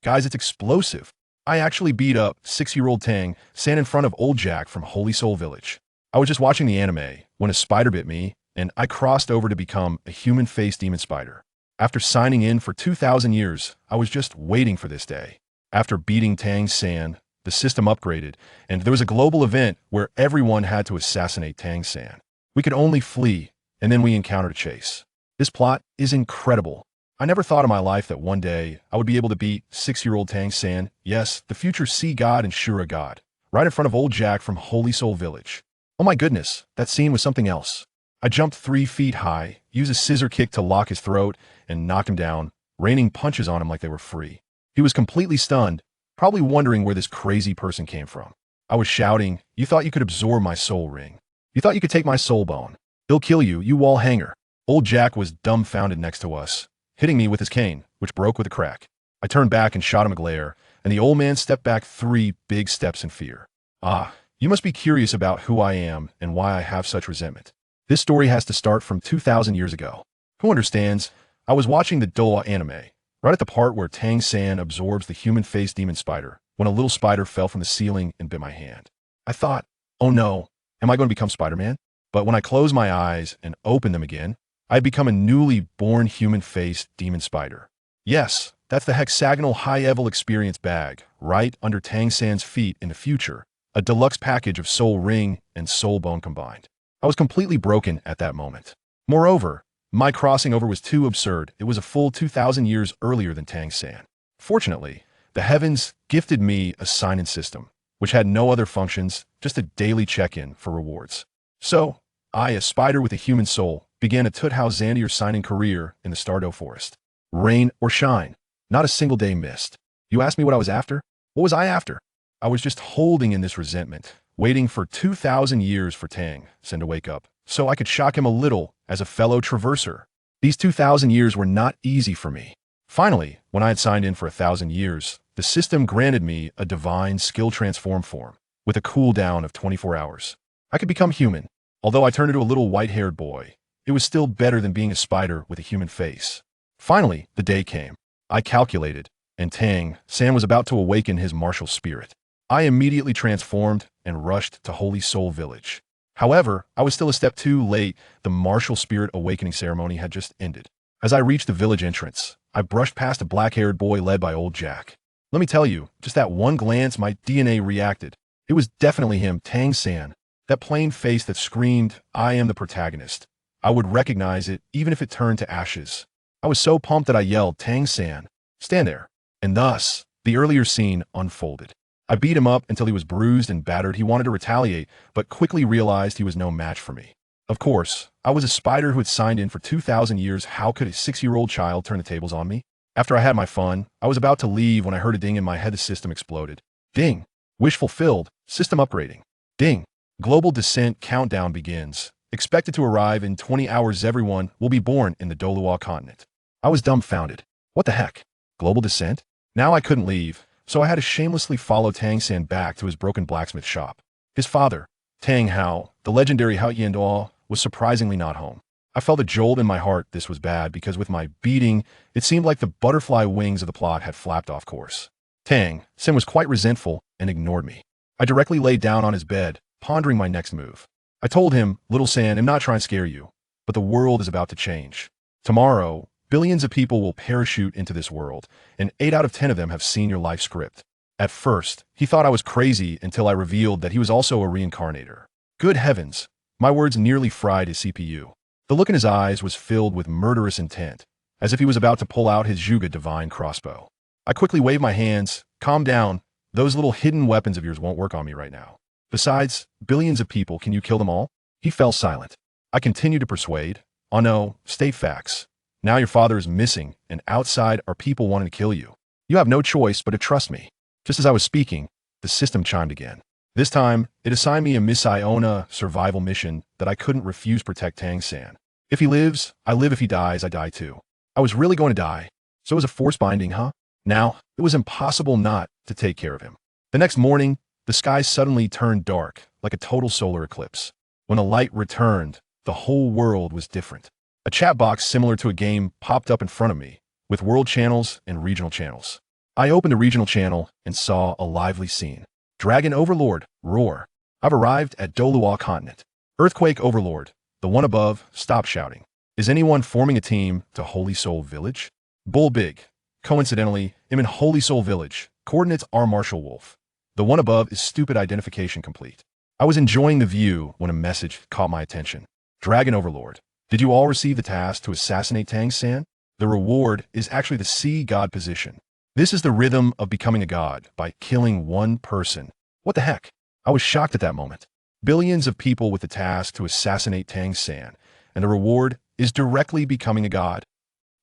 Guys, it's explosive. I actually beat up 6-year-old Tang San in front of old Jack from Holy Soul Village. I was just watching the anime when a spider bit me, and I crossed over to become a human-faced demon spider. After signing in for 2,000 years, I was just waiting for this day. After beating Tang San, the system upgraded, and there was a global event where everyone had to assassinate Tang San. We could only flee, and then we encountered a chase. This plot is incredible. I never thought in my life that one day I would be able to beat 6-year-old Tang San, yes, the future sea god and Shura god, right in front of old Jack from Holy Soul Village. Oh my goodness, that scene was something else. I jumped 3 feet high, used a scissor kick to lock his throat, and knocked him down, raining punches on him like they were free. He was completely stunned, probably wondering where this crazy person came from. I was shouting, "You thought you could absorb my soul ring. You thought you could take my soul bone. He'll kill you, you wall hanger." Old Jack was dumbfounded next to us, hitting me with his cane, which broke with a crack. I turned back and shot him a glare, and the old man stepped back 3 big steps in fear. Ah, you must be curious about who I am and why I have such resentment. This story has to start from 2,000 years ago. Who understands? I was watching the Douluo anime, right at the part where Tang San absorbs the human-faced demon spider, when a little spider fell from the ceiling and bit my hand. I thought, oh no, am I going to become Spider-Man? But when I closed my eyes and opened them again, I had become a newly born human-faced demon spider. Yes, that's the hexagonal high-level experience bag, right under Tang San's feet in the future, a deluxe package of soul ring and soul bone combined. I was completely broken at that moment. Moreover, my crossing over was too absurd. It was a full 2,000 years earlier than Tang San. Fortunately, the heavens gifted me a sign-in system, which had no other functions, just a daily check-in for rewards. So, I, a spider with a human soul, began a Tuthow Zandier sign-in career in the Stardew Forest. Rain or shine, not a single day missed. You asked me what I was after? What was I after? I was just holding in this resentment, waiting for 2,000 years for Tang San to wake up, so I could shock him a little as a fellow traverser. These 2,000 years were not easy for me. Finally, when I had signed in for 1,000 years, the system granted me a divine skill transform form, with a cooldown of 24 hours. I could become human. Although I turned into a little white-haired boy, it was still better than being a spider with a human face. Finally, the day came. I calculated, and Tang San was about to awaken his martial spirit. I immediately transformed and rushed to Holy Soul Village. However, I was still a step too late. The martial spirit awakening ceremony had just ended. As I reached the village entrance, I brushed past a black-haired boy led by old Jack. Let me tell you, just that one glance, my DNA reacted. It was definitely him, Tang San. That plain face that screamed, "I am the protagonist." I would recognize it, even if it turned to ashes. I was so pumped that I yelled, "Tang San, stand there." And thus, the earlier scene unfolded. I beat him up until he was bruised and battered. He wanted to retaliate, but quickly realized he was no match for me. Of course, I was a spider who had signed in for 2,000 years. How could a 6-year-old child turn the tables on me? After I had my fun, I was about to leave when I heard a ding in my head. The system exploded. Ding. Wish fulfilled. System upgrading. Ding. Global descent countdown begins. Expected to arrive in 20 hours. Everyone will be born in the Douluo continent. I was dumbfounded. What the heck? Global descent? Now I couldn't leave, so I had to shamelessly follow Tang San back to his broken blacksmith shop. His father, Tang Hao, the legendary Hao Yanduo, was surprisingly not home. I felt a jolt in my heart. This was bad because with my beating, it seemed like the butterfly wings of the plot had flapped off course. Tang San was quite resentful and ignored me. I directly laid down on his bed, pondering my next move. I told him, "Little San, I'm not trying to scare you, but the world is about to change. Tomorrow, billions of people will parachute into this world, and 8 out of 10 of them have seen your life script." At first, he thought I was crazy until I revealed that he was also a reincarnator. Good heavens, my words nearly fried his CPU. The look in his eyes was filled with murderous intent, as if he was about to pull out his Juga divine crossbow. I quickly waved my hands. "Calm down. Those little hidden weapons of yours won't work on me right now. Besides, billions of people, can you kill them all?" He fell silent. I continued to persuade. "Oh no, state facts. Now your father is missing, and outside are people wanting to kill you. You have no choice but to trust me." Just as I was speaking, the system chimed again. This time, it assigned me a Miss Iona survival mission that I couldn't refuse. Protect Tang San. If he lives, I live. If he dies, I die too. I was really going to die. So it was a force binding, huh? Now, it was impossible not to take care of him. The next morning, the sky suddenly turned dark, like a total solar eclipse. When the light returned, the whole world was different. A chat box similar to a game popped up in front of me, with world channels and regional channels. I opened the regional channel and saw a lively scene. Dragon Overlord, roar. I've arrived at Douluo continent. Earthquake Overlord, the one above, stop shouting. Is anyone forming a team to Holy Soul Village? Bull Big. Coincidentally, I'm in Holy Soul Village. Coordinates are Marshall Wolf. The one above is stupid identification complete. I was enjoying the view when a message caught my attention. Dragon Overlord, did you all receive the task to assassinate Tang San? The reward is actually the sea god position. This is the rhythm of becoming a god by killing one person. What the heck? I was shocked at that moment. Billions of people with the task to assassinate Tang San, and the reward is directly becoming a god.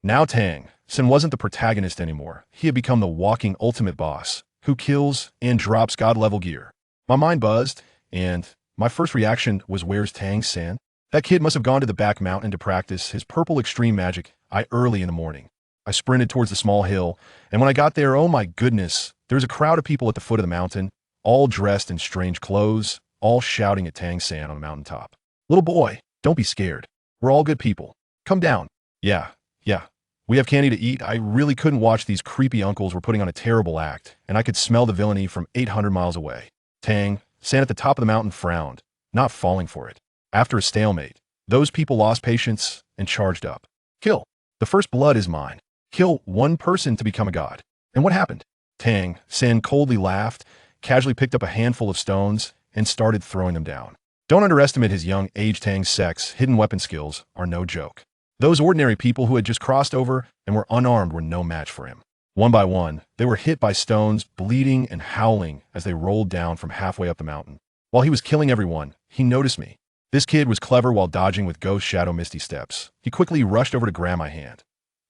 Now Tang San wasn't the protagonist anymore. He had become the walking ultimate boss, who kills and drops god-level gear. My mind buzzed, and my first reaction was, where's Tang San? That kid must have gone to the back mountain to practice his purple extreme magic early in the morning. I sprinted towards the small hill, and when I got there, oh my goodness, there was a crowd of people at the foot of the mountain, all dressed in strange clothes, all shouting at Tang San on the mountaintop. Little boy, don't be scared. We're all good people. Come down. Yeah. We have candy to eat. I really couldn't watch. These creepy uncles were putting on a terrible act, and I could smell the villainy from 800 miles away. Tang San at the top of the mountain frowned, not falling for it. After a stalemate, those people lost patience and charged up. Kill. The first blood is mine. Kill one person to become a god. And what happened? Tang San coldly laughed, casually picked up a handful of stones, and started throwing them down. Don't underestimate his young age. Tang's sex, hidden weapon skills are no joke. Those ordinary people who had just crossed over and were unarmed were no match for him. One by one, they were hit by stones, bleeding and howling as they rolled down from halfway up the mountain. While he was killing everyone, he noticed me. This kid was clever while dodging with ghost shadow misty steps. He quickly rushed over to grab my hand.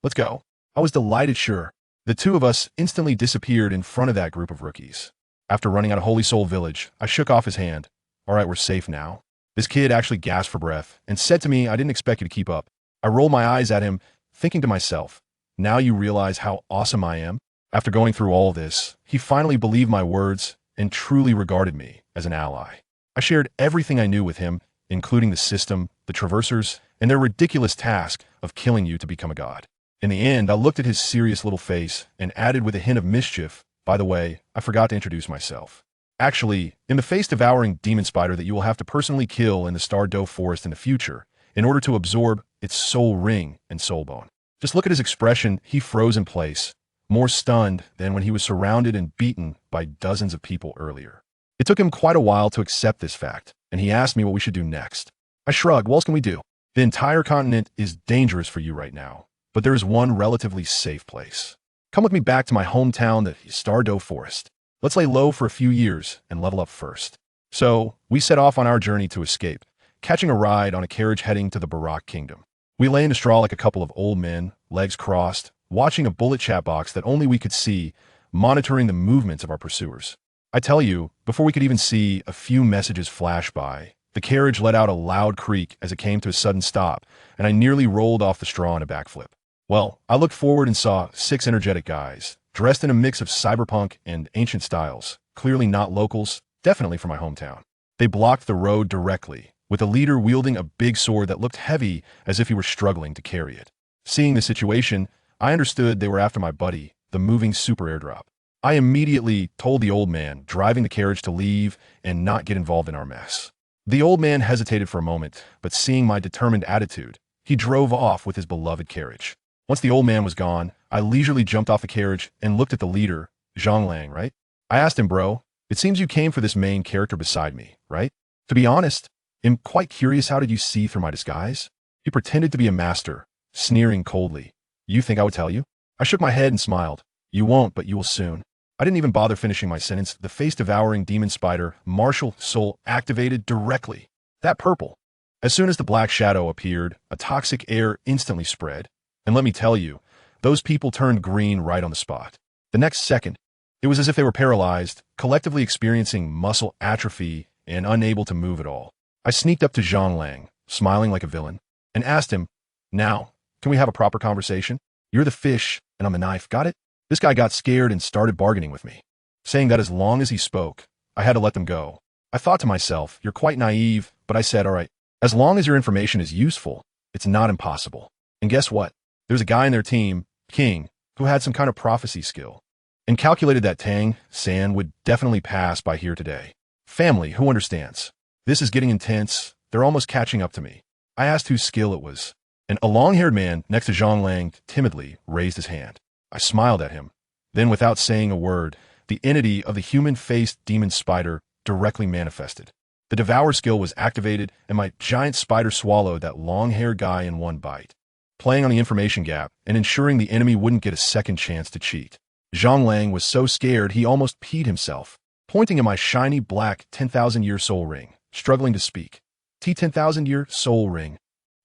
Let's go. I was delighted, sure. The two of us instantly disappeared in front of that group of rookies. After running out of Holy Soul Village, I shook off his hand. All right, we're safe now. This kid actually gasped for breath and said to me, I didn't expect you to keep up. I rolled my eyes at him, thinking to myself, now you realize how awesome I am? After going through all this, he finally believed my words and truly regarded me as an ally. I shared everything I knew with him, including the system, the traversers, and their ridiculous task of killing you to become a god. In the end, I looked at his serious little face and added with a hint of mischief, by the way, I forgot to introduce myself. Actually, in the face-devouring demon spider that you will have to personally kill in the Star Doe Forest in the future, in order to absorb its soul ring and soul bone. Just look at his expression. He froze in place, more stunned than when he was surrounded and beaten by dozens of people earlier. It took him quite a while to accept this fact, and he asked me what we should do next. I shrugged. What else can we do? The entire continent is dangerous for you right now, but there is one relatively safe place. Come with me back to my hometown, the Star Doe Forest. Let's lay low for a few years and level up first. So, we set off on our journey to escape, catching a ride on a carriage heading to the Barak Kingdom. We lay in a straw like a couple of old men, legs crossed, watching a bullet chat box that only we could see, monitoring the movements of our pursuers. I tell you, before we could even see a few messages flash by, the carriage let out a loud creak as it came to a sudden stop, and I nearly rolled off the straw in a backflip. Well, I looked forward and saw 6 energetic guys, dressed in a mix of cyberpunk and ancient styles, clearly not locals, definitely from my hometown. They blocked the road directly, with the leader wielding a big sword that looked heavy as if he were struggling to carry it. Seeing the situation, I understood they were after my buddy, the moving super airdrop. I immediately told the old man driving the carriage to leave and not get involved in our mess. The old man hesitated for a moment, but seeing my determined attitude, he drove off with his beloved carriage. Once the old man was gone, I leisurely jumped off the carriage and looked at the leader, Zhang, right? I asked him, bro, it seems you came for this main character beside me, right? To be honest, I'm quite curious, how did you see through my disguise? He pretended to be a master, sneering coldly. You think I would tell you? I shook my head and smiled. You won't, but you will soon. I didn't even bother finishing my sentence. The face-devouring demon spider, martial soul, activated directly. That purple. As soon as the black shadow appeared, a toxic air instantly spread. And let me tell you, those people turned green right on the spot. The next second, it was as if they were paralyzed, collectively experiencing muscle atrophy and unable to move at all. I sneaked up to Zhang, smiling like a villain, and asked him, now, can we have a proper conversation? You're the fish, and I'm the knife, got it? This guy got scared and started bargaining with me, saying that as long as he spoke, I had to let them go. I thought to myself, you're quite naive, but I said, all right, as long as your information is useful, it's not impossible. And guess what? There's a guy in their team, King, who had some kind of prophecy skill. and calculated that Tang San would definitely pass by here today. Family, who understands? This is getting intense. They're almost catching up to me. I asked whose skill it was, and a long-haired man next to Zhang Lang timidly raised his hand. I smiled at him. Then, without saying a word, the entity of the human-faced demon spider directly manifested. The Devour skill was activated, and my giant spider swallowed that long-haired guy in one bite, playing on the information gap and ensuring the enemy wouldn't get a second chance to cheat. Zhang Lang was so scared he almost peed himself, pointing at my shiny black 10,000-year soul ring, struggling to speak. T-10,000-year soul ring.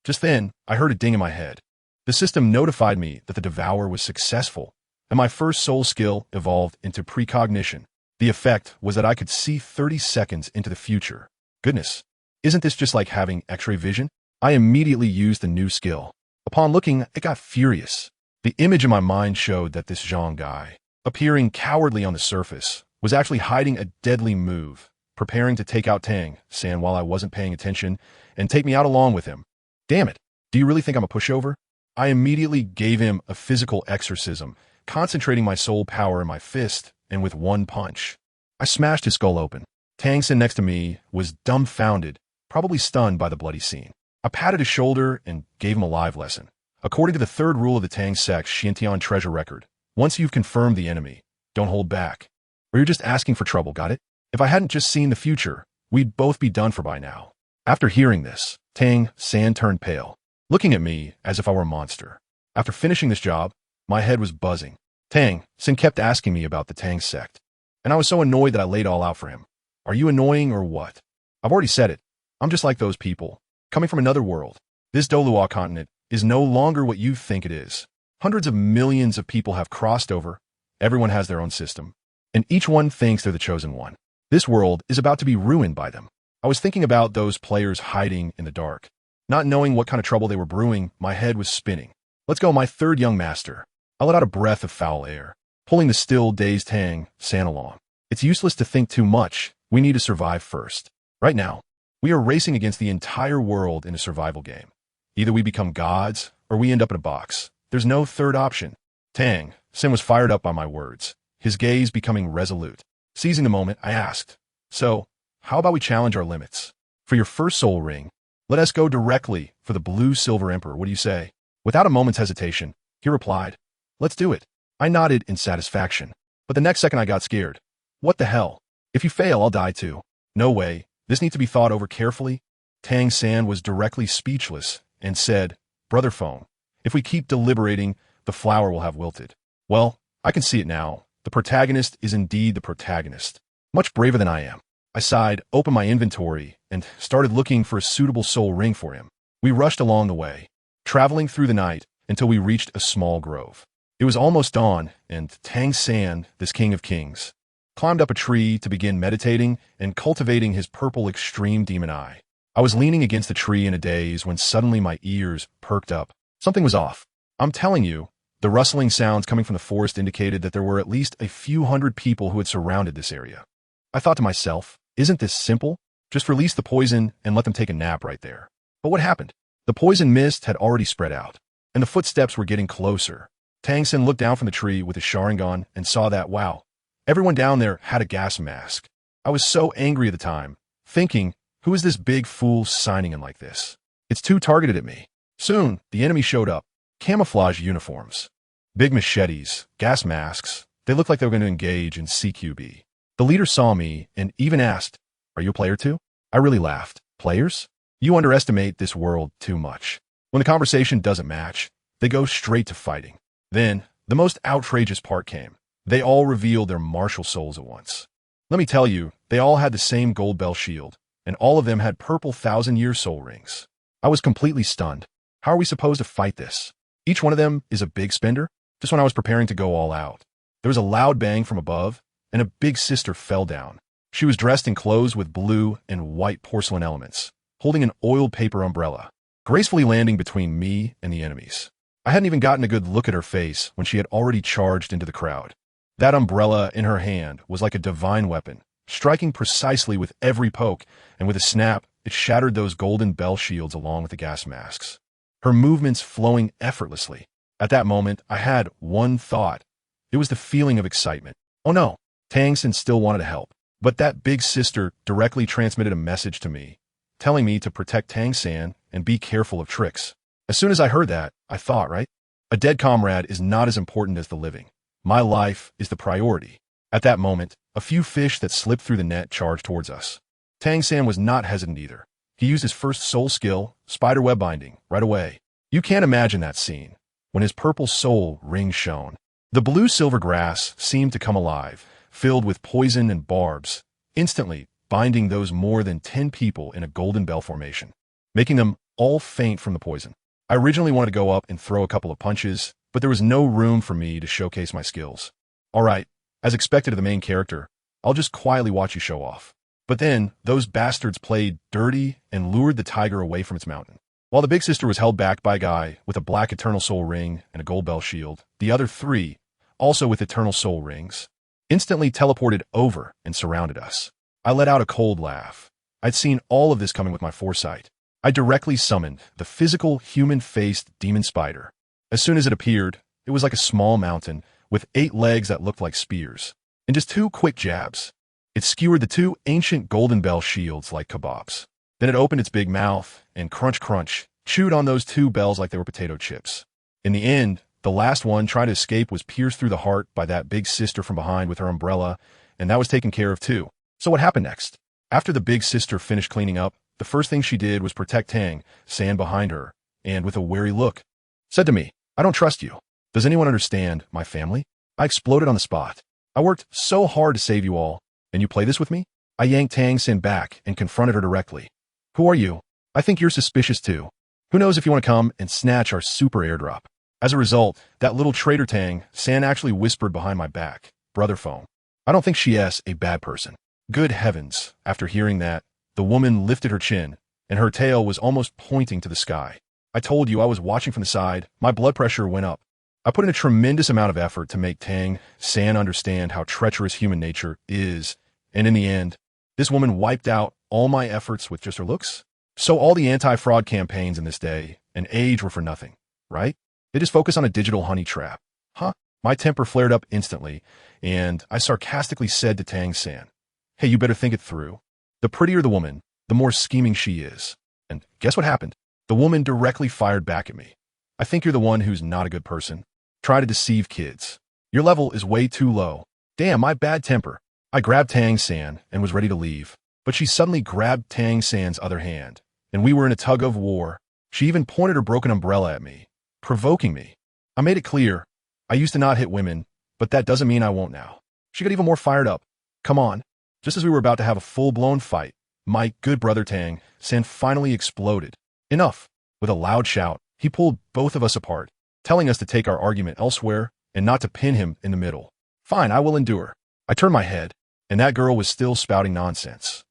Just then, I heard a ding in my head. The system notified me that the Devour was successful, and my first soul skill evolved into precognition. The effect was that I could see 30 seconds into the future. Goodness, isn't this just like having X-ray vision? I immediately used the new skill. Upon looking, it got furious. The image in my mind showed that this Zhang guy, appearing cowardly on the surface, was actually hiding a deadly move, preparing to take out Tang San while I wasn't paying attention and take me out along with him. Damn it, do you really think I'm a pushover? I immediately gave him a physical exorcism, concentrating my soul power in my fist, and with one punch, I smashed his skull open. Tang San next to me was dumbfounded, probably stunned by the bloody scene. I patted his shoulder and gave him a live lesson. According to the third rule of the Tang Sect's Xintian treasure record, once you've confirmed the enemy, don't hold back. Or you're just asking for trouble, got it? If I hadn't just seen the future, we'd both be done for by now. After hearing this, Tang San turned pale, looking at me as if I were a monster. After finishing this job, my head was buzzing. Tang San kept asking me about the Tang Sect, and I was so annoyed that I laid all out for him. Are you annoying or what? I've already said it. I'm just like those people, coming from another world. This Douluo continent is no longer what you think it is. Hundreds of millions of people have crossed over. Everyone has their own system, and each one thinks they're the chosen one. This world is about to be ruined by them. I was thinking about those players hiding in the dark. Not knowing what kind of trouble they were brewing, my head was spinning. Let's go, my third young master. I let out a breath of foul air, pulling the still dazed Tang San along. It's useless to think too much. We need to survive first. Right now, we are racing against the entire world in a survival game. Either we become gods, or we end up in a box. There's no third option. Tang San was fired up by my words, his gaze becoming resolute. Seizing the moment, I asked, so, how about we challenge our limits? For your first soul ring, let us go directly for the blue silver emperor, what do you say? Without a moment's hesitation, he replied, let's do it. I nodded in satisfaction, but the next second I got scared. What the hell? If you fail, I'll die too. No way. This needs to be thought over carefully. Tang San was directly speechless and said, Brother Feng, if we keep deliberating, the flower will have wilted. Well, I can see it now. The protagonist is indeed the protagonist. Much braver than I am. I sighed, opened my inventory, and started looking for a suitable soul ring for him. We rushed along the way, traveling through the night until we reached a small grove. It was almost dawn, and Tang San, this king of kings, climbed up a tree to begin meditating and cultivating his purple extreme demon eye. I was leaning against the tree in a daze when suddenly my ears perked up. Something was off. I'm telling you, the rustling sounds coming from the forest indicated that there were at least a few hundred people who had surrounded this area. I thought to myself, isn't this simple? Just release the poison and let them take a nap right there. But what happened? The poison mist had already spread out, and the footsteps were getting closer. Tang San looked down from the tree with his Sharingan and saw that, wow, everyone down there had a gas mask. I was so angry at the time, thinking, who is this big fool signing in like this? It's too targeted at me. Soon, the enemy showed up. Camouflage uniforms. Big machetes, gas masks. They looked like they were going to engage in CQB. The leader saw me and even asked, are you a player too? I really laughed. Players? You underestimate this world too much. When the conversation doesn't match, they go straight to fighting. Then, the most outrageous part came. They all revealed their martial souls at once. Let me tell you, they all had the same gold bell shield, and all of them had purple 1,000-year soul rings. I was completely stunned. How are we supposed to fight this? Each one of them is a big spender. Just when I was preparing to go all out, there was a loud bang from above, and a big sister fell down. She was dressed in clothes with blue and white porcelain elements, holding an oiled paper umbrella, gracefully landing between me and the enemies. I hadn't even gotten a good look at her face when she had already charged into the crowd. That umbrella in her hand was like a divine weapon, striking precisely with every poke, and with a snap, it shattered those golden bell shields along with the gas masks. Her movements flowing effortlessly. At that moment, I had one thought. It was the feeling of excitement. Oh no, Tang San still wanted to help. But that big sister directly transmitted a message to me, telling me to protect Tang San and be careful of tricks. As soon as I heard that, I thought, right? A dead comrade is not as important as the living. My life is the priority. At that moment, a few fish that slipped through the net charged towards us. Tang San was not hesitant either. He used his first soul skill, spider web binding, right away. You can't imagine that scene, when his purple soul ring shone. The blue-silver grass seemed to come alive, filled with poison and barbs, instantly binding those more than 10 people in a golden bell formation, making them all faint from the poison. I originally wanted to go up and throw a couple of punches, but there was no room for me to showcase my skills. All right, as expected of the main character, I'll just quietly watch you show off. But then, those bastards played dirty and lured the tiger away from its mountain. While the big sister was held back by a guy with a black eternal soul ring and a gold bell shield, the other three, also with eternal soul rings, instantly teleported over and surrounded us. I let out a cold laugh. I'd seen all of this coming with my foresight. I directly summoned the physical, human-faced demon spider. As soon as it appeared, it was like a small mountain with 8 legs that looked like spears. In just 2 quick jabs, it skewered the 2 ancient golden bell shields like kebabs. Then it opened its big mouth and crunch, chewed on those 2 bells like they were potato chips. In the end, the last one trying to escape was pierced through the heart by that big sister from behind with her umbrella, and that was taken care of too. So what happened next? After the big sister finished cleaning up, the first thing she did was protect Tang San behind her, and with a wary look, said to me, "I don't trust you. Does anyone understand my family?" I exploded on the spot. "I worked so hard to save you all, and you play this with me?" I yanked Tang San back and confronted her directly. "Who are you? I think you're suspicious too. Who knows if you want to come and snatch our super airdrop?" As a result, that little traitor Tang San actually whispered behind my back, "Brother phone. I don't think she's a bad person." Good heavens, after hearing that, the woman lifted her chin, and her tail was almost pointing to the sky. I told you I was watching from the side. My blood pressure went up. I put in a tremendous amount of effort to make Tang San understand how treacherous human nature is, and in the end, this woman wiped out all my efforts with just her looks. So all the anti-fraud campaigns in this day and age were for nothing, right? They just focus on a digital honey trap. Huh? My temper flared up instantly, and I sarcastically said to Tang San, "Hey, you better think it through. The prettier the woman, the more scheming she is." And guess what happened? The woman directly fired back at me. "I think you're the one who's not a good person. Try to deceive kids. Your level is way too low." Damn, my bad temper. I grabbed Tang San and was ready to leave, but she suddenly grabbed Tang San's other hand, and we were in a tug of war. She even pointed her broken umbrella at me, provoking me. I made it clear, I used to not hit women, but that doesn't mean I won't now. She got even more fired up. Come on. Just as we were about to have a full-blown fight, my good brother Tang San finally exploded. Enough. With a loud shout, he pulled both of us apart, telling us to take our argument elsewhere and not to pin him in the middle. Fine, I will endure. I turned my head, and that girl was still spouting nonsense.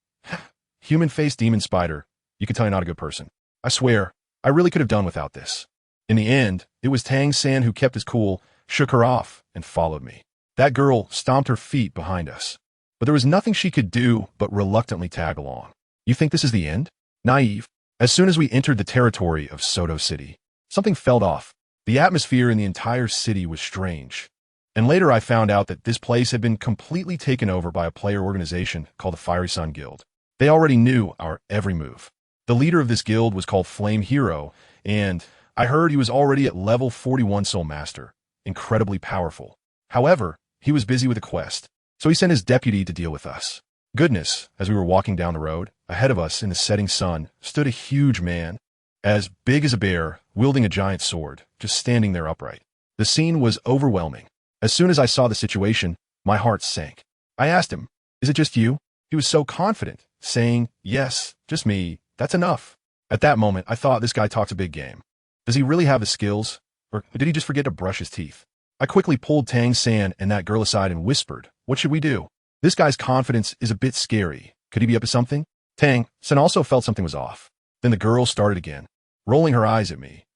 Human-faced demon spider, you can tell you're not a good person. I swear, I really could have done without this. In the end, it was Tang San who kept his cool, shook her off, and followed me. That girl stomped her feet behind us, but there was nothing she could do but reluctantly tag along. You think this is the end? Naive. As soon as we entered the territory of Soto City, something felt off. The atmosphere in the entire city was strange. And later I found out that this place had been completely taken over by a player organization called the Fiery Sun Guild. They already knew our every move. The leader of this guild was called Flame Hero, and I heard he was already at level 41 Soul Master, incredibly powerful. However, he was busy with a quest, so he sent his deputy to deal with us. Goodness, as we were walking down the road, ahead of us in the setting sun stood a huge man, as big as a bear, wielding a giant sword, just standing there upright. The scene was overwhelming. As soon as I saw the situation, my heart sank. I asked him, "Is it just you?" He was so confident, saying, "Yes, just me. That's enough." At that moment, I thought this guy talks a big game. Does he really have the skills, or did he just forget to brush his teeth? I quickly pulled Tang San and that girl aside and whispered, "What should we do? This guy's confidence is a bit scary. Could he be up to something?" Tang San also felt something was off. Then the girl started again, rolling her eyes at me.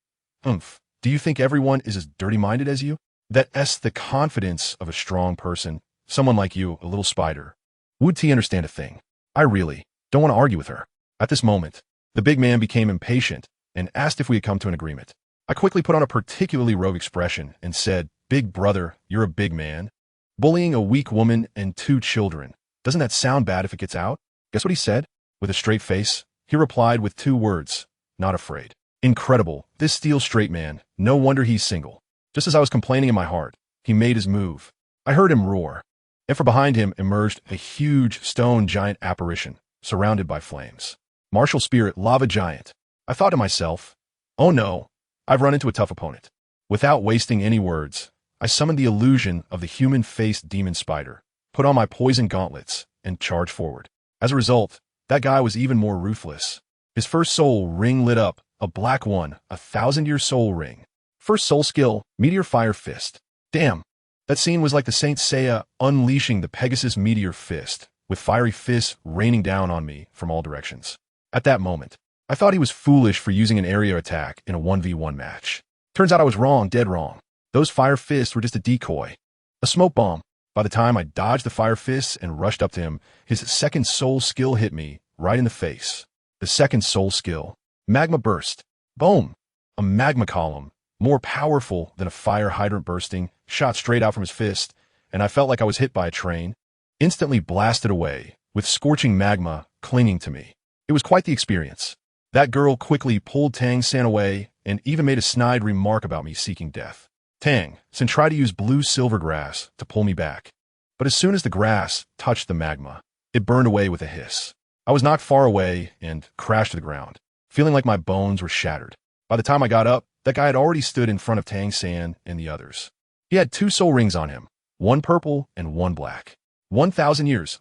Do you think everyone is as dirty-minded as you? That's the confidence of a strong person, someone like you, a little spider. Would he understand a thing? I really don't want to argue with her." At this moment, the big man became impatient and asked if we had come to an agreement. I quickly put on a particularly rogue expression and said, Big brother, you're a big man. Bullying a weak woman and 2 children. Doesn't that sound bad if it gets out? Guess what he said? With a straight face, he replied with 2 words, not afraid. Incredible, this steel straight man, no wonder he's single. Just as I was complaining in my heart, he made his move. I heard him roar, and from behind him emerged a huge stone giant apparition, surrounded by flames. Martial spirit lava giant. I thought to myself, oh no, I've run into a tough opponent. Without wasting any words, I summoned the illusion of the human-faced demon spider, put on my poison gauntlets, and charged forward. As a result, that guy was even more ruthless. His first soul ring lit up, a black one, a 1,000-year soul ring. First soul skill, Meteor Fire Fist. Damn, that scene was like the Saint Seiya unleashing the Pegasus Meteor Fist, with fiery fists raining down on me from all directions. At that moment, I thought he was foolish for using an area attack in a 1v1 match. Turns out I was wrong, dead wrong. Those fire fists were just a decoy, a smoke bomb. By the time I dodged the fire fists and rushed up to him, his second soul skill hit me right in the face. The second soul skill, Magma Burst. Boom! A magma column, more powerful than a fire hydrant bursting, shot straight out from his fist, and I felt like I was hit by a train, instantly blasted away, with scorching magma clinging to me. It was quite the experience. That girl quickly pulled Tang San away and even made a snide remark about me seeking death. Tang San tried to use blue silver grass to pull me back, but as soon as the grass touched the magma, it burned away with a hiss. I was knocked far away and crashed to the ground, feeling like my bones were shattered. By the time I got up, that guy had already stood in front of Tang San and the others. He had 2 soul rings on him, 1 purple and 1 black. 1,000 years,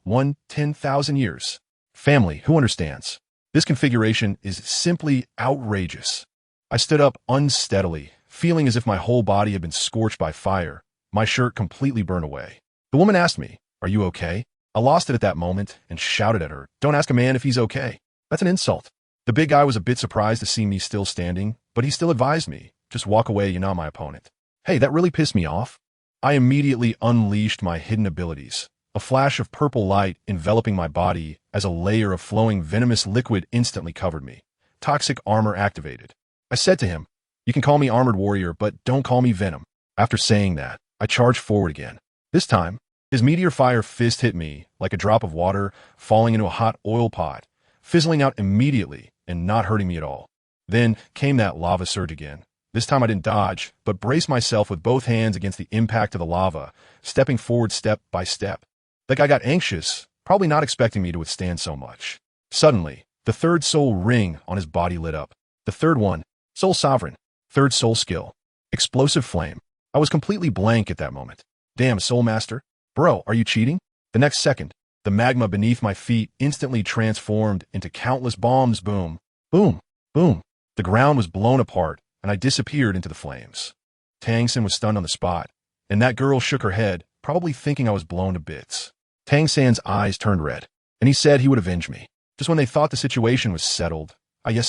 10,000 years. Family, who understands? This configuration is simply outrageous. I stood up unsteadily, feeling as if my whole body had been scorched by fire. My shirt completely burned away. The woman asked me, "Are you okay?" I lost it at that moment and shouted at her, "Don't ask a man if he's okay. That's an insult." The big guy was a bit surprised to see me still standing, but he still advised me, "Just walk away, you're not my opponent." Hey, that really pissed me off. I immediately unleashed my hidden abilities. A flash of purple light enveloping my body as a layer of flowing venomous liquid instantly covered me. Toxic armor activated. I said to him, "You can call me Armored Warrior, but don't call me Venom." After saying that, I charged forward again. This time, his Meteor Fire Fist hit me like a drop of water falling into a hot oil pot, fizzling out immediately and not hurting me at all. Then came that lava surge again. This time I didn't dodge, but braced myself with both hands against the impact of the lava, stepping forward step by step. The guy got anxious, probably not expecting me to withstand so much. Suddenly, the 3rd soul ring on his body lit up. The 3rd one, Soul Sovereign, 3rd soul skill, Explosive Flame. I was completely blank at that moment. Damn, Soul Master. Bro, are you cheating? The next second, the magma beneath my feet instantly transformed into countless bombs. Boom, boom, boom. The ground was blown apart, and I disappeared into the flames. Tang San was stunned on the spot, and that girl shook her head, probably thinking I was blown to bits. Tang San's eyes turned red, and he said he would avenge me. Just when they thought the situation was settled,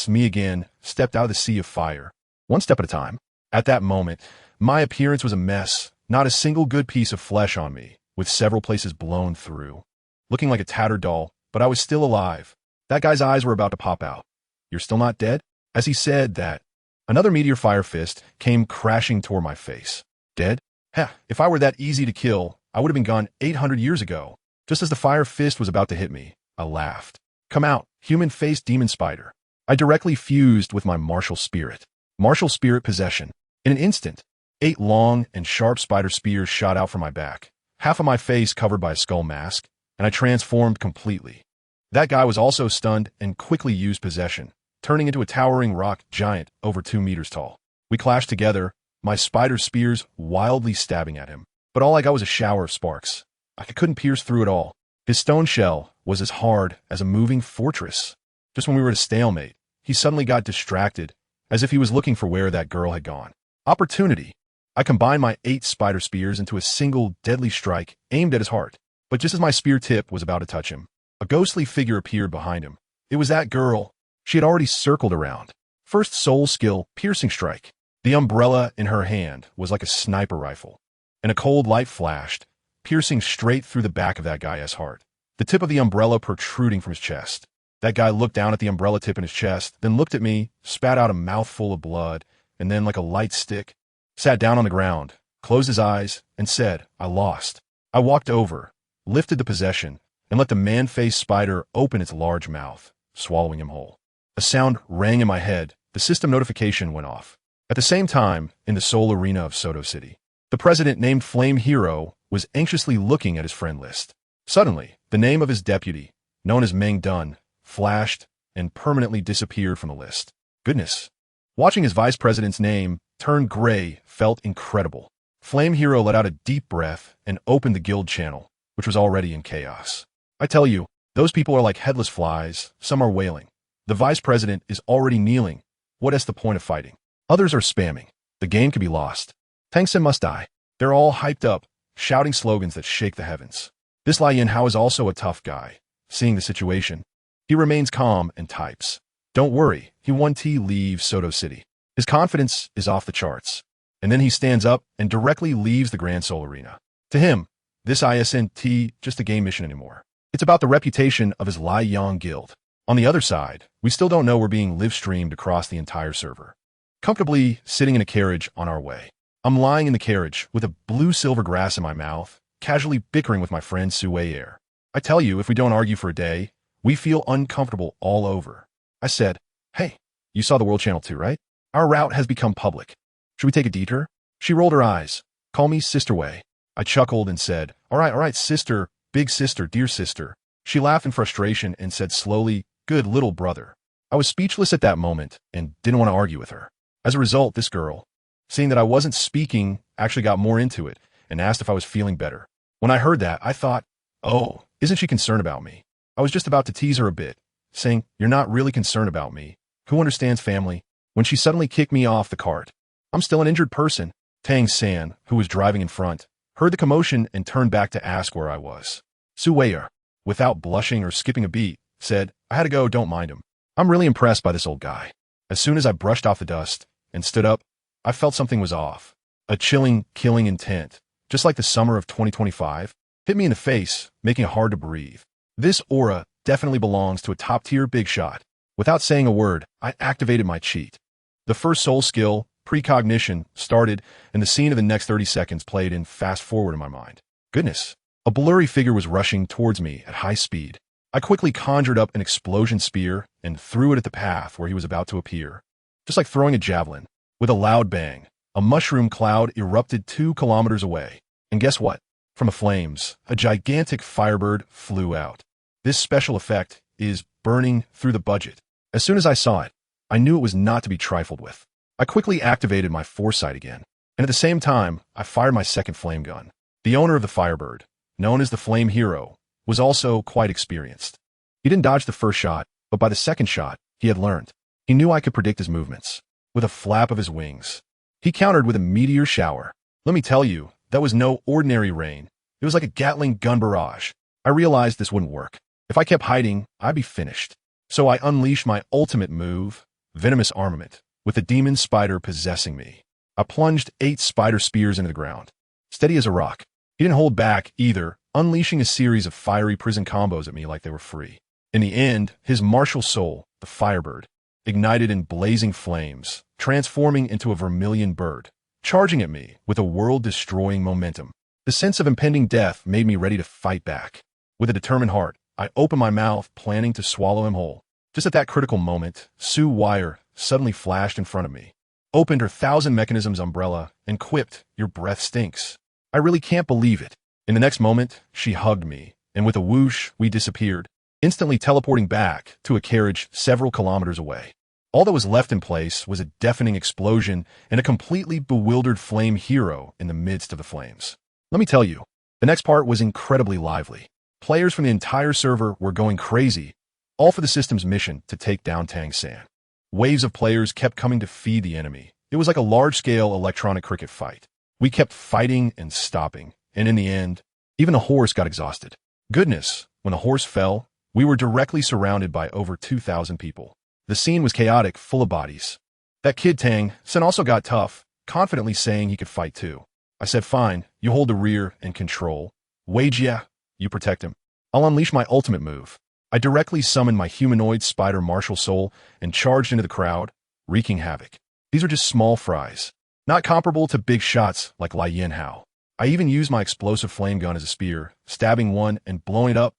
me again, stepped out of the sea of fire, one step at a time. At that moment, my appearance was a mess, not a single good piece of flesh on me, with several places blown through. Looking like a tattered doll, but I was still alive. That guy's eyes were about to pop out. "You're still not dead?" As he said that, another Meteor Fire Fist came crashing toward my face. Dead? Heh, if I were that easy to kill, I would have been gone 800 years ago. Just as the Fire Fist was about to hit me, I laughed. "Come out, human-faced demon spider." I directly fused with my martial spirit. Martial spirit possession. In an instant, 8 long and sharp spider spears shot out from my back, half of my face covered by a skull mask, and I transformed completely. That guy was also stunned and quickly used possession, turning into a towering rock giant over 2 meters tall. We clashed together, my spider spears wildly stabbing at him, but all I got was a shower of sparks. I couldn't pierce through it all. His stone shell was as hard as a moving fortress. Just when we were at a stalemate, he suddenly got distracted, as if he was looking for where that girl had gone. Opportunity. I combined my 8 spider spears into a single deadly strike aimed at his heart. But just as my spear tip was about to touch him, a ghostly figure appeared behind him. It was that girl. She had already circled around. First soul skill, Piercing Strike. The umbrella in her hand was like a sniper rifle, and a cold light flashed, piercing straight through the back of that guy's heart, the tip of the umbrella protruding from his chest. That guy looked down at the umbrella tip in his chest, then looked at me, spat out a mouthful of blood, and then, like a light stick, sat down on the ground, closed his eyes, and said, "I lost." I walked over, lifted the possession, and let the man-faced spider open its large mouth, swallowing him whole. A sound rang in my head. The system notification went off. At the same time, in the Seoul arena of Soto City, the president named Flame Hero was anxiously looking at his friend list. Suddenly, the name of his deputy, known as Meng Dun, flashed and permanently disappeared from the list. Goodness. Watching his vice president's name turn gray felt incredible. Flame Hero let out a deep breath and opened the guild channel, which was already in chaos. I tell you, those people are like headless flies, some are wailing. The vice president is already kneeling. What is the point of fighting? Others are spamming. The game could be lost. Tang San must die. They're all hyped up, shouting slogans that shake the heavens. This Lai Yanhao is also a tough guy. Seeing the situation, he remains calm and types. Don't worry, he 1T leaves Soto City. His confidence is off the charts. And then he stands up and directly leaves the Grand Seoul Arena. To him, this isn't just a game mission anymore. It's about the reputation of his Lai Yang guild. On the other side, we still don't know we're being live-streamed across the entire server. Comfortably sitting in a carriage on our way. I'm lying in the carriage with a blue-silver grass in my mouth, casually bickering with my friend Sue Air. I tell you, if we don't argue for a day, we feel uncomfortable all over. I said, "Hey, you saw the World Channel too, right? Our route has become public. Should we take a detour?" She rolled her eyes. "Call me Sister Wei." I chuckled and said, all right, sister, big sister, dear sister." She laughed in frustration and said slowly, "Good little brother." I was speechless at that moment and didn't want to argue with her. As a result, this girl, seeing that I wasn't speaking, actually got more into it and asked if I was feeling better. When I heard that, I thought, oh, isn't she concerned about me? I was just about to tease her a bit, saying, "You're not really concerned about me. Who understands family?" When she suddenly kicked me off the cart. I'm still an injured person. Tang San, who was driving in front, heard the commotion and turned back to ask where I was. Su Wei, without blushing or skipping a beat, said, "I had to go, don't mind him." I'm really impressed by this old guy. As soon as I brushed off the dust and stood up, I felt something was off. A chilling, killing intent, just like the summer of 2025, hit me in the face, making it hard to breathe. This aura definitely belongs to a top-tier big shot. Without saying a word, I activated my cheat. The first soul skill, precognition, started, and the scene of the next 30 seconds played in fast-forward in my mind. Goodness. A blurry figure was rushing towards me at high speed. I quickly conjured up an explosion spear and threw it at the path where he was about to appear. Just like throwing a javelin. With a loud bang, a mushroom cloud erupted 2 kilometers away. And guess what? From the flames, a gigantic firebird flew out. This special effect is burning through the budget. As soon as I saw it, I knew it was not to be trifled with. I quickly activated my foresight again. And at the same time, I fired my second flame gun. The owner of the firebird, known as the Flame Hero, was also quite experienced. He didn't dodge the first shot, but by the second shot, he had learned. He knew I could predict his movements. With a flap of his wings, he countered with a meteor shower. Let me tell you, that was no ordinary rain. It was like a Gatling gun barrage. I realized this wouldn't work. If I kept hiding, I'd be finished. So I unleashed my ultimate move, Venomous Armament, with the demon spider possessing me. I plunged 8 spider spears into the ground, steady as a rock. He didn't hold back either, unleashing a series of fiery prison combos at me like they were free. In the end, his martial soul, the firebird, ignited in blazing flames, transforming into a vermilion bird, charging at me with a world-destroying momentum. The sense of impending death made me ready to fight back. With a determined heart, I opened my mouth, planning to swallow him whole. Just at that critical moment, Sue Wire suddenly flashed in front of me, opened her 1,000 mechanisms umbrella, and quipped, "Your breath stinks." I really can't believe it. In the next moment, she hugged me, and with a whoosh, we disappeared, instantly teleporting back to a carriage several kilometers away. All that was left in place was a deafening explosion and a completely bewildered Flame Hero in the midst of the flames. Let me tell you, the next part was incredibly lively. Players from the entire server were going crazy, all for the system's mission to take down Tang San. Waves of players kept coming to feed the enemy. It was like a large-scale electronic cricket fight. We kept fighting and stopping. And in the end, even the horse got exhausted. Goodness, when the horse fell, we were directly surrounded by over 2,000 people. The scene was chaotic, full of bodies. That kid Tang San also got tough, confidently saying he could fight too. I said, "Fine, you hold the rear and control. Wei Jia, you protect him. I'll unleash my ultimate move." I directly summoned my humanoid spider martial soul and charged into the crowd, wreaking havoc. These are just small fries. Not comparable to big shots like Lai Yin Hao. I even used my explosive flame gun as a spear, stabbing one and blowing it up.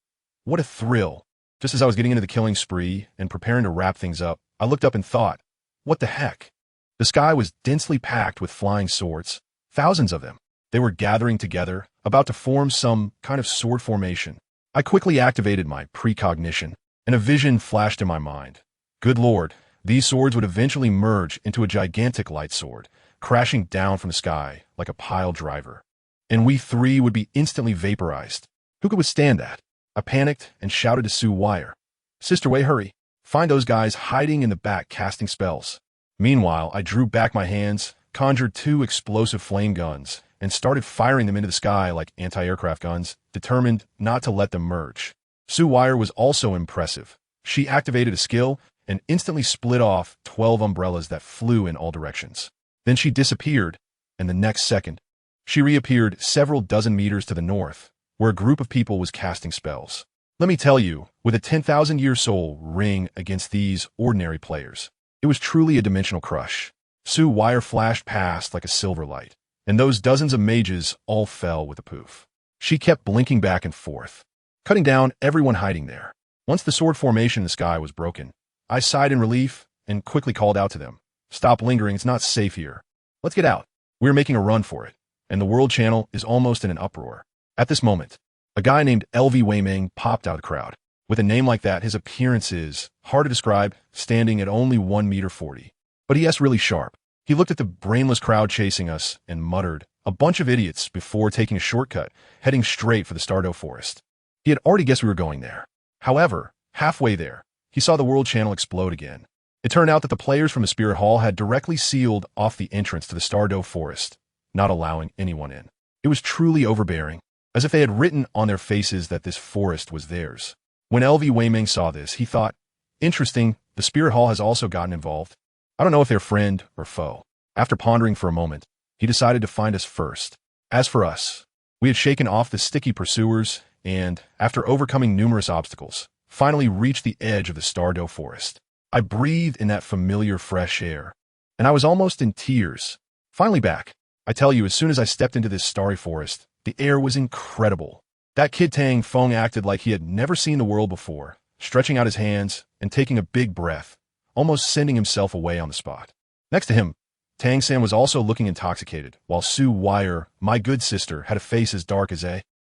What a thrill. Just as I was getting into the killing spree and preparing to wrap things up, I looked up and thought, what the heck? The sky was densely packed with flying swords, thousands of them. They were gathering together, about to form some kind of sword formation. I quickly activated my precognition, and a vision flashed in my mind. Good lord, these swords would eventually merge into a gigantic light sword, crashing down from the sky like a pile driver. And we three would be instantly vaporized. Who could withstand that? I panicked and shouted to Su Wire. Sister Wei, hurry. Find those guys hiding in the back casting spells. Meanwhile, I drew back my hands, conjured 2 explosive flame guns, and started firing them into the sky like anti-aircraft guns, determined not to let them merge. Su Wire was also impressive. She activated a skill and instantly split off 12 umbrellas that flew in all directions. Then she disappeared, and the next second, she reappeared several dozen meters to the north, where a group of people was casting spells. Let me tell you, with a 10,000-year soul ring against these ordinary players, it was truly a dimensional crush. Su Wire flashed past like a silver light, and those dozens of mages all fell with a poof. She kept blinking back and forth, cutting down everyone hiding there. Once the sword formation in the sky was broken, I sighed in relief and quickly called out to them. Stop lingering, it's not safe here. Let's get out. We're making a run for it, and the world channel is almost in an uproar. At this moment, a guy named LV Weiming popped out of the crowd. With a name like that, his appearance is hard to describe, standing at only 1.40 meters. But he is really sharp. He looked at the brainless crowd chasing us and muttered, "A bunch of idiots," before taking a shortcut, heading straight for the Stardow Forest. He had already guessed we were going there. However, halfway there, he saw the world channel explode again. It turned out that the players from the Spirit Hall had directly sealed off the entrance to the Stardow Forest, not allowing anyone in. It was truly overbearing, as if they had written on their faces that this forest was theirs. When LV Weiming saw this, he thought, interesting, the Spirit Hall has also gotten involved. I don't know if they're friend or foe. After pondering for a moment, he decided to find us first. As for us, we had shaken off the sticky pursuers and, after overcoming numerous obstacles, finally reached the edge of the Stardow Forest. I breathed in that familiar fresh air, and I was almost in tears. Finally back. I tell you, as soon as I stepped into this starry forest, the air was incredible. That kid Tang Feng acted like he had never seen the world before, stretching out his hands and taking a big breath, almost sending himself away on the spot. Next to him, Tang San was also looking intoxicated, while Su Wire, my good sister, had a face as dark as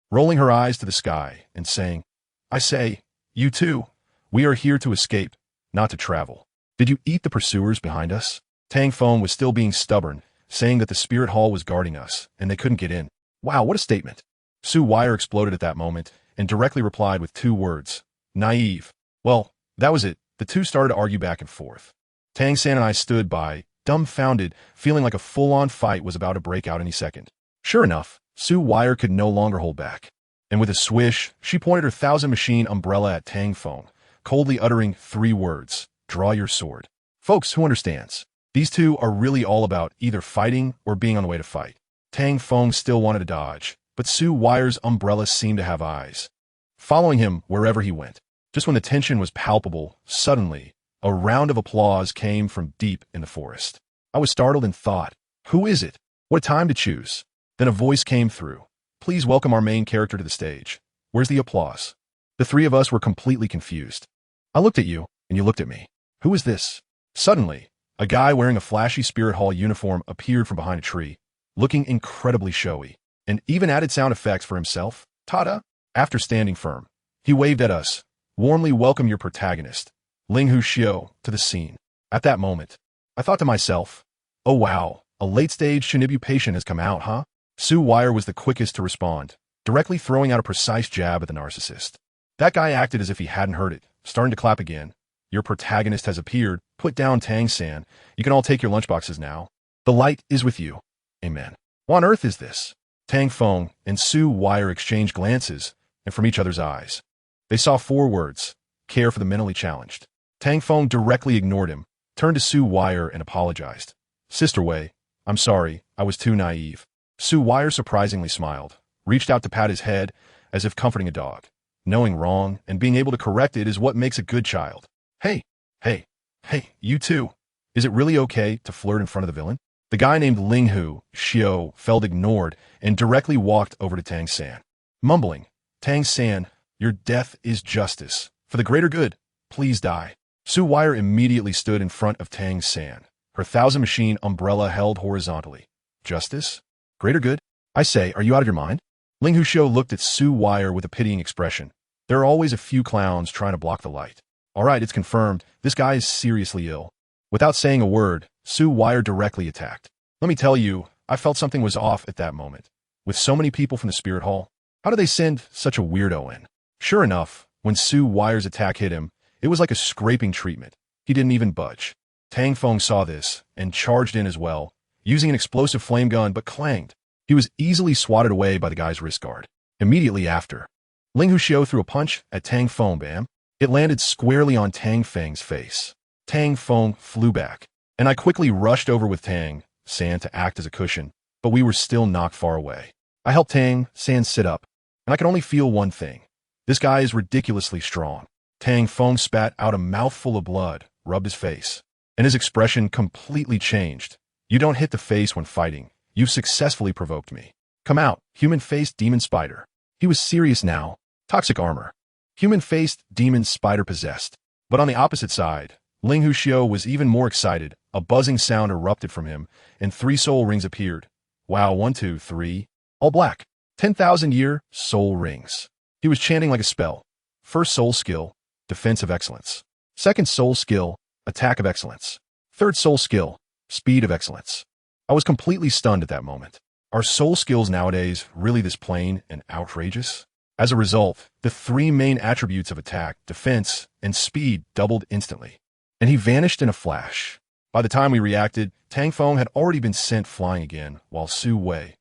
rolling her eyes to the sky and saying, I say, you too, we are here to escape, not to travel. Did you eat the pursuers behind us? Tang Feng was still being stubborn, saying that the Spirit Hall was guarding us, and they couldn't get in. Wow, what a statement. Su Wire exploded at that moment, and directly replied with 2 words, naive. Well, that was it. The two started to argue back and forth. Tang San and I stood by, dumbfounded, feeling like a full-on fight was about to break out any second. Sure enough, Su Wire could no longer hold back, and with a swish, she pointed her 1,000-machine umbrella at Tang Feng, coldly uttering 3 words, draw your sword. Folks, who understands? These two are really all about either fighting or being on the way to fight. Tang Feng still wanted to dodge, but Su Wire's umbrella seemed to have eyes, following him wherever he went. Just when the tension was palpable, suddenly, a round of applause came from deep in the forest. I was startled and thought, who is it? What a time to choose. Then a voice came through. Please welcome our main character to the stage. Where's the applause? The 3 of us were completely confused. I looked at you, and you looked at me. Who is this? Suddenly, a guy wearing a flashy Spirit Hall uniform appeared from behind a tree, looking incredibly showy, and even added sound effects for himself. Ta-da! After standing firm, he waved at us. Warmly welcome your protagonist, Ling Hu Xiu, to the scene. At that moment, I thought to myself, oh wow, a late-stage Shinibu patient has come out, huh? Su Wire was the quickest to respond, directly throwing out a precise jab at the narcissist. That guy acted as if he hadn't heard it, starting to clap again. Your protagonist has appeared. Put down Tang San. You can all take your lunchboxes now. The light is with you. Amen. What on earth is this? Tang Feng and Su Wire exchanged glances, and from each other's eyes, they saw 4 words, care for the mentally challenged. Tang Feng directly ignored him, turned to Su Wire and apologized. Sister Wei, I'm sorry, I was too naive. Su Wire surprisingly smiled, reached out to pat his head as if comforting a dog. Knowing wrong and being able to correct it is what makes a good child. Hey, you too. Is it really okay to flirt in front of the villain? The guy named Ling Hu Xiao felt ignored and directly walked over to Tang San. Mumbling, "Tang San, your death is justice. For the greater good, please die." Su Wire immediately stood in front of Tang San, her thousand-machine umbrella held horizontally. "Justice? Greater good? I say, are you out of your mind?" Ling Hu Xiao looked at Su Wire with a pitying expression. There are always a few clowns trying to block the light. "All right, it's confirmed. This guy is seriously ill." Without saying a word, Su Wire directly attacked. Let me tell you, I felt something was off at that moment. With so many people from the Spirit Hall, how did they send such a weirdo in? Sure enough, when Su Wire's attack hit him, it was like a scraping treatment. He didn't even budge. Tang Feng saw this and charged in as well, using an explosive flame gun but clanged. He was easily swatted away by the guy's wrist guard. Immediately after, Ling Hu Xiao threw a punch at Tang Feng. Bam! It landed squarely on Tang Feng's face. Tang Feng flew back, and I quickly rushed over with Tang San to act as a cushion, but we were still knocked far away. I helped Tang San sit up, and I could only feel one thing. This guy is ridiculously strong. Tang Feng spat out a mouthful of blood, rubbed his face, and his expression completely changed. "You don't hit the face when fighting. You've successfully provoked me. Come out, human-faced demon spider." He was serious now. Toxic armor. Human-faced demon spider possessed. But on the opposite side, Ling Hu Xiao was even more excited. A buzzing sound erupted from him, and 3 soul rings appeared. Wow, 1, 2, 3. All black. 10,000-year soul rings. He was chanting like a spell. First soul skill, defense of excellence. Second soul skill, attack of excellence. Third soul skill, speed of excellence. I was completely stunned at that moment. Are soul skills nowadays really this plain and outrageous? As a result, the 3 main attributes of attack, defense, and speed doubled instantly. And he vanished in a flash. By the time we reacted, Tang Feng had already been sent flying again, while Su Wei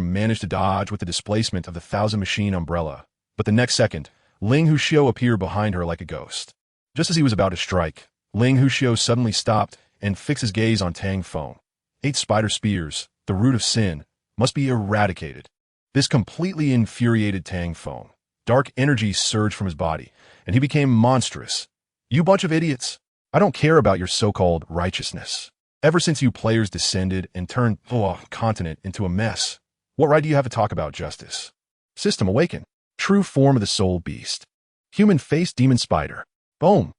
managed to dodge with the displacement of the thousand-machine umbrella. But the next second, Ling Hu Xiao appeared behind her like a ghost. Just as he was about to strike, Ling Hu Xiao suddenly stopped and fixed his gaze on Tang Feng. 8 spider spears, the root of sin, must be eradicated. This completely infuriated Tang Feng. Dark energy surged from his body, and he became monstrous. "You bunch of idiots! I don't care about your so-called righteousness. Ever since you players descended and turned the continent into a mess, what right do you have to talk about justice? System awaken. True form of the soul beast. Human-faced demon spider." Boom!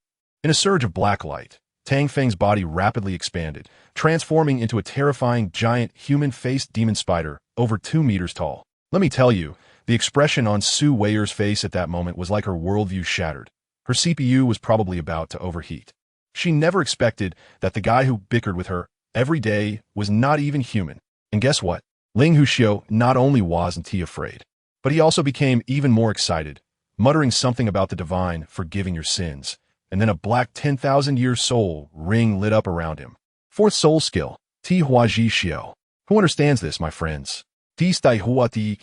In a surge of black light, Tang Feng's body rapidly expanded, transforming into a terrifying giant human-faced demon spider over 2 meters tall. Let me tell you, the expression on Su Weier's face at that moment was like her worldview shattered. Her CPU was probably about to overheat. She never expected that the guy who bickered with her every day was not even human. And guess what? Ling Hu Xiao not only wasn't afraid, but he also became even more excited, muttering something about the divine forgiving your sins, and then a black 10,000-year soul ring lit up around him. 4th soul skill, Ti Hua Ji Xiao. Who understands this, my friends? Ti Stai Hua Ti.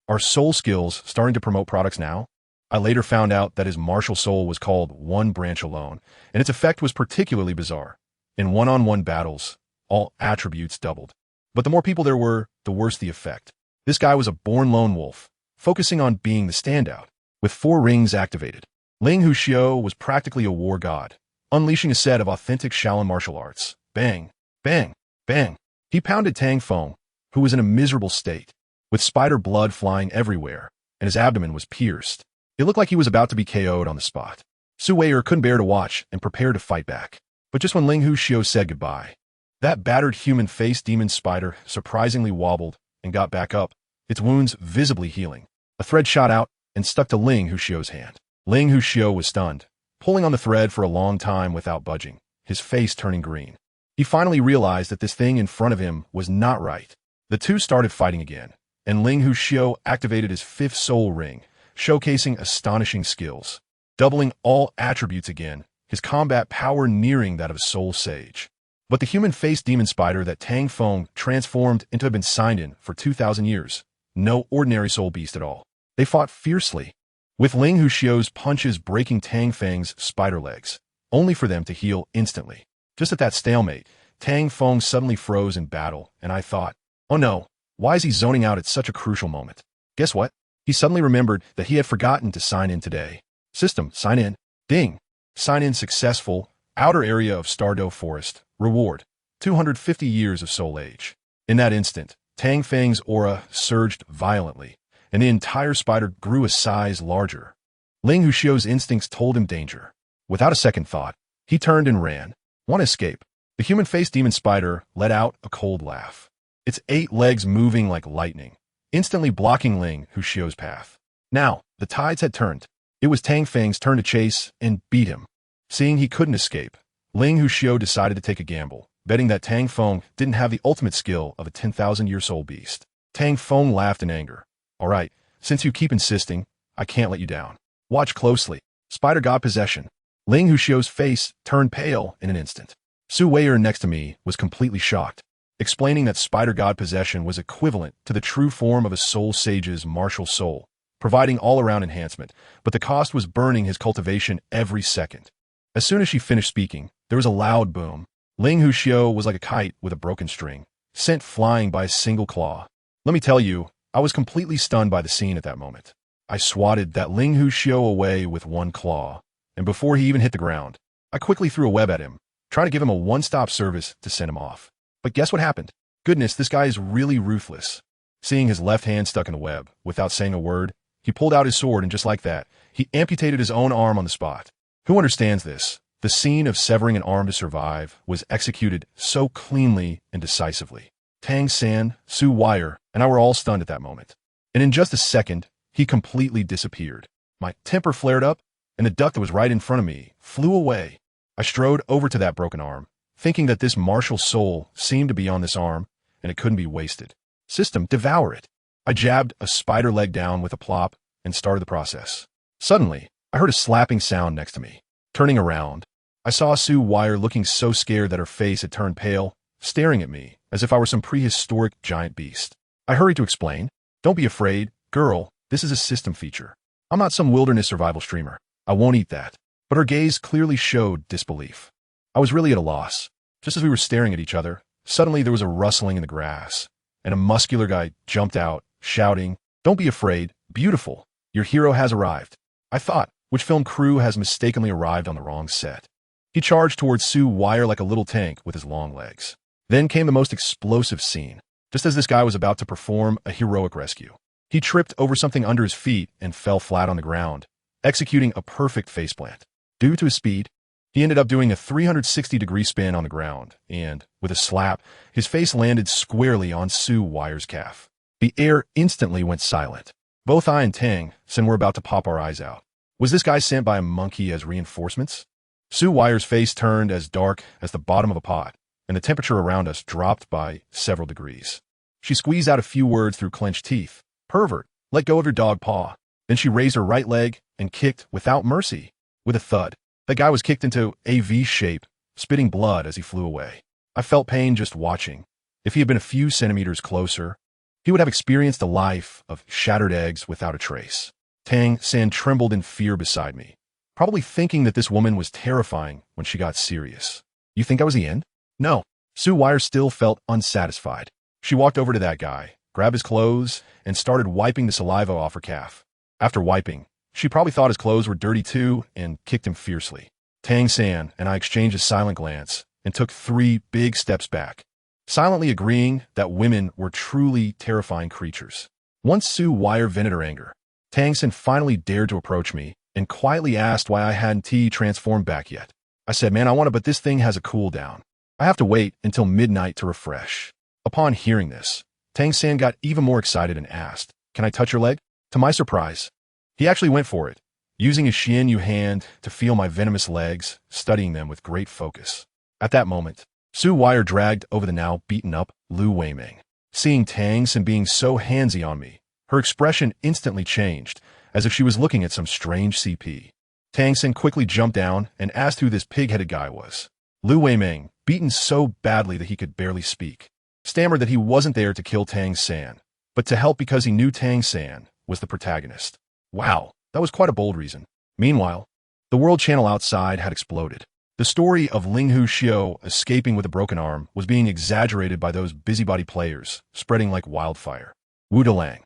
Are soul skills starting to promote products now? I later found out that his martial soul was called One Branch Alone, and its effect was particularly bizarre. In one-on-one battles, all attributes doubled. But the more people there were, the worse the effect. This guy was a born lone wolf, focusing on being the standout. With 4 rings activated, Ling Hu Xiao was practically a war god, unleashing a set of authentic Shaolin martial arts. Bang, bang, bang. He pounded Tang Feng, who was in a miserable state, with spider blood flying everywhere, and his abdomen was pierced. It looked like he was about to be KO'd on the spot. Su Weier couldn't bear to watch and prepared to fight back. But just when Ling Hu Xiao said goodbye, that battered human-faced demon spider surprisingly wobbled and got back up, its wounds visibly healing. A thread shot out and stuck to Ling Hu Xiao's hand. Ling Hu Xiao was stunned, pulling on the thread for a long time without budging, his face turning green. He finally realized that this thing in front of him was not right. The two started fighting again, and Ling Hu Xiao activated his 5th soul ring, showcasing astonishing skills. Doubling all attributes again, his combat power nearing that of a soul sage. But the human-faced demon spider that Tang Feng transformed into had been signed in for 2,000 years. No ordinary soul beast at all. They fought fiercely, with Ling Hu Xiao's punches breaking Tang Feng's spider legs, only for them to heal instantly. Just at that stalemate, Tang Feng suddenly froze in battle, and I thought, oh no, why is he zoning out at such a crucial moment? Guess what? He suddenly remembered that he had forgotten to sign in today. System, sign in. Ding. Sign in successful. Outer area of Stardow Forest. Reward. 250 years of soul age. In that instant, Tang Feng's aura surged violently, and the entire spider grew a size larger. Ling Huxio's instincts told him danger. Without a second thought, he turned and ran. One escape. The human-faced demon spider let out a cold laugh, its 8 legs moving like lightning, instantly blocking Ling Huxio's path. Now, the tides had turned. It was Tang Feng's turn to chase and beat him. Seeing he couldn't escape, Ling Huxio decided to take a gamble, betting that Tang Feng didn't have the ultimate skill of a 10,000-year-old beast. Tang Feng laughed in anger. All right, since you keep insisting, I can't let you down. Watch closely. Spider got possession. Ling Huxio's face turned pale in an instant. Su Weier next to me was completely shocked, explaining that spider god possession was equivalent to the true form of a soul sage's martial soul, providing all-around enhancement, but the cost was burning his cultivation every second. As soon as she finished speaking, there was a loud boom. Ling Huxio was like a kite with a broken string, sent flying by a single claw. Let me tell you, I was completely stunned by the scene at that moment. I swatted that Ling Huxio away with one claw, and before he even hit the ground, I quickly threw a web at him, trying to give him a one-stop service to send him off. But guess what happened? Goodness, this guy is really ruthless. Seeing his left hand stuck in the web, without saying a word, he pulled out his sword and just like that, he amputated his own arm on the spot. Who understands this? The scene of severing an arm to survive was executed so cleanly and decisively. Tang San, Su Weier, and I were all stunned at that moment. And in just a second, he completely disappeared. My temper flared up, and the duck that was right in front of me flew away. I strode over to that broken arm, thinking that this martial soul seemed to be on this arm, and it couldn't be wasted. System, devour it. I jabbed a spider leg down with a plop and started the process. Suddenly, I heard a slapping sound next to me. Turning around, I saw Su Weier looking so scared that her face had turned pale, staring at me as if I were some prehistoric giant beast. I hurried to explain, "Don't be afraid, girl, this is a system feature. I'm not some wilderness survival streamer. I won't eat that." But her gaze clearly showed disbelief. I was really at a loss. Just as we were staring at each other, suddenly there was a rustling in the grass, and a muscular guy jumped out, shouting, "Don't be afraid, beautiful. Your hero has arrived." I thought, which film crew has mistakenly arrived on the wrong set? He charged towards Su Weier like a little tank with his long legs. Then came the most explosive scene, just as this guy was about to perform a heroic rescue. He tripped over something under his feet and fell flat on the ground, executing a perfect faceplant. Due to his speed, he ended up doing a 360-degree spin on the ground, and, with a slap, his face landed squarely on Su Weier's calf. The air instantly went silent. Both I and Tang San were about to pop our eyes out. Was this guy sent by a monkey as reinforcements? Su Weier's face turned as dark as the bottom of a pot, and the temperature around us dropped by several degrees. She squeezed out a few words through clenched teeth. "Pervert, let go of your dog paw." Then she raised her right leg and kicked without mercy. With a thud, the guy was kicked into a V shape, spitting blood as he flew away. I felt pain just watching. If he had been a few centimeters closer, he would have experienced a life of shattered eggs without a trace. Tang San trembled in fear beside me, probably thinking that this woman was terrifying when she got serious. "You think I was the end?" No. Su Weier still felt unsatisfied. She walked over to that guy, grabbed his clothes, and started wiping the saliva off her calf. After wiping, she probably thought his clothes were dirty too and kicked him fiercely. Tang San and I exchanged a silent glance and took 3 big steps back, silently agreeing that women were truly terrifying creatures. Once Su Weier vented her anger, Tang San finally dared to approach me and quietly asked why I hadn't transformed back yet. I said, "Man, I want to, but this thing has a cooldown. I have to wait until midnight to refresh." Upon hearing this, Tang San got even more excited and asked, "Can I touch your leg?" To my surprise, he actually went for it, using his Xian Yu hand to feel my venomous legs, studying them with great focus. At that moment, Su Weier dragged over the now beaten-up Lu Weiming. Seeing Tang San being so handsy on me, her expression instantly changed, as if she was looking at some strange CP. Tang San quickly jumped down and asked who this pig-headed guy was. Lu Weiming, beaten so badly that he could barely speak, stammered that he wasn't there to kill Tang San, but to help because he knew Tang San was the protagonist. Wow, that was quite a bold reason. Meanwhile, the world channel outside had exploded. The story of Ling Huxio escaping with a broken arm was being exaggerated by those busybody players, spreading like wildfire. Wu Delang.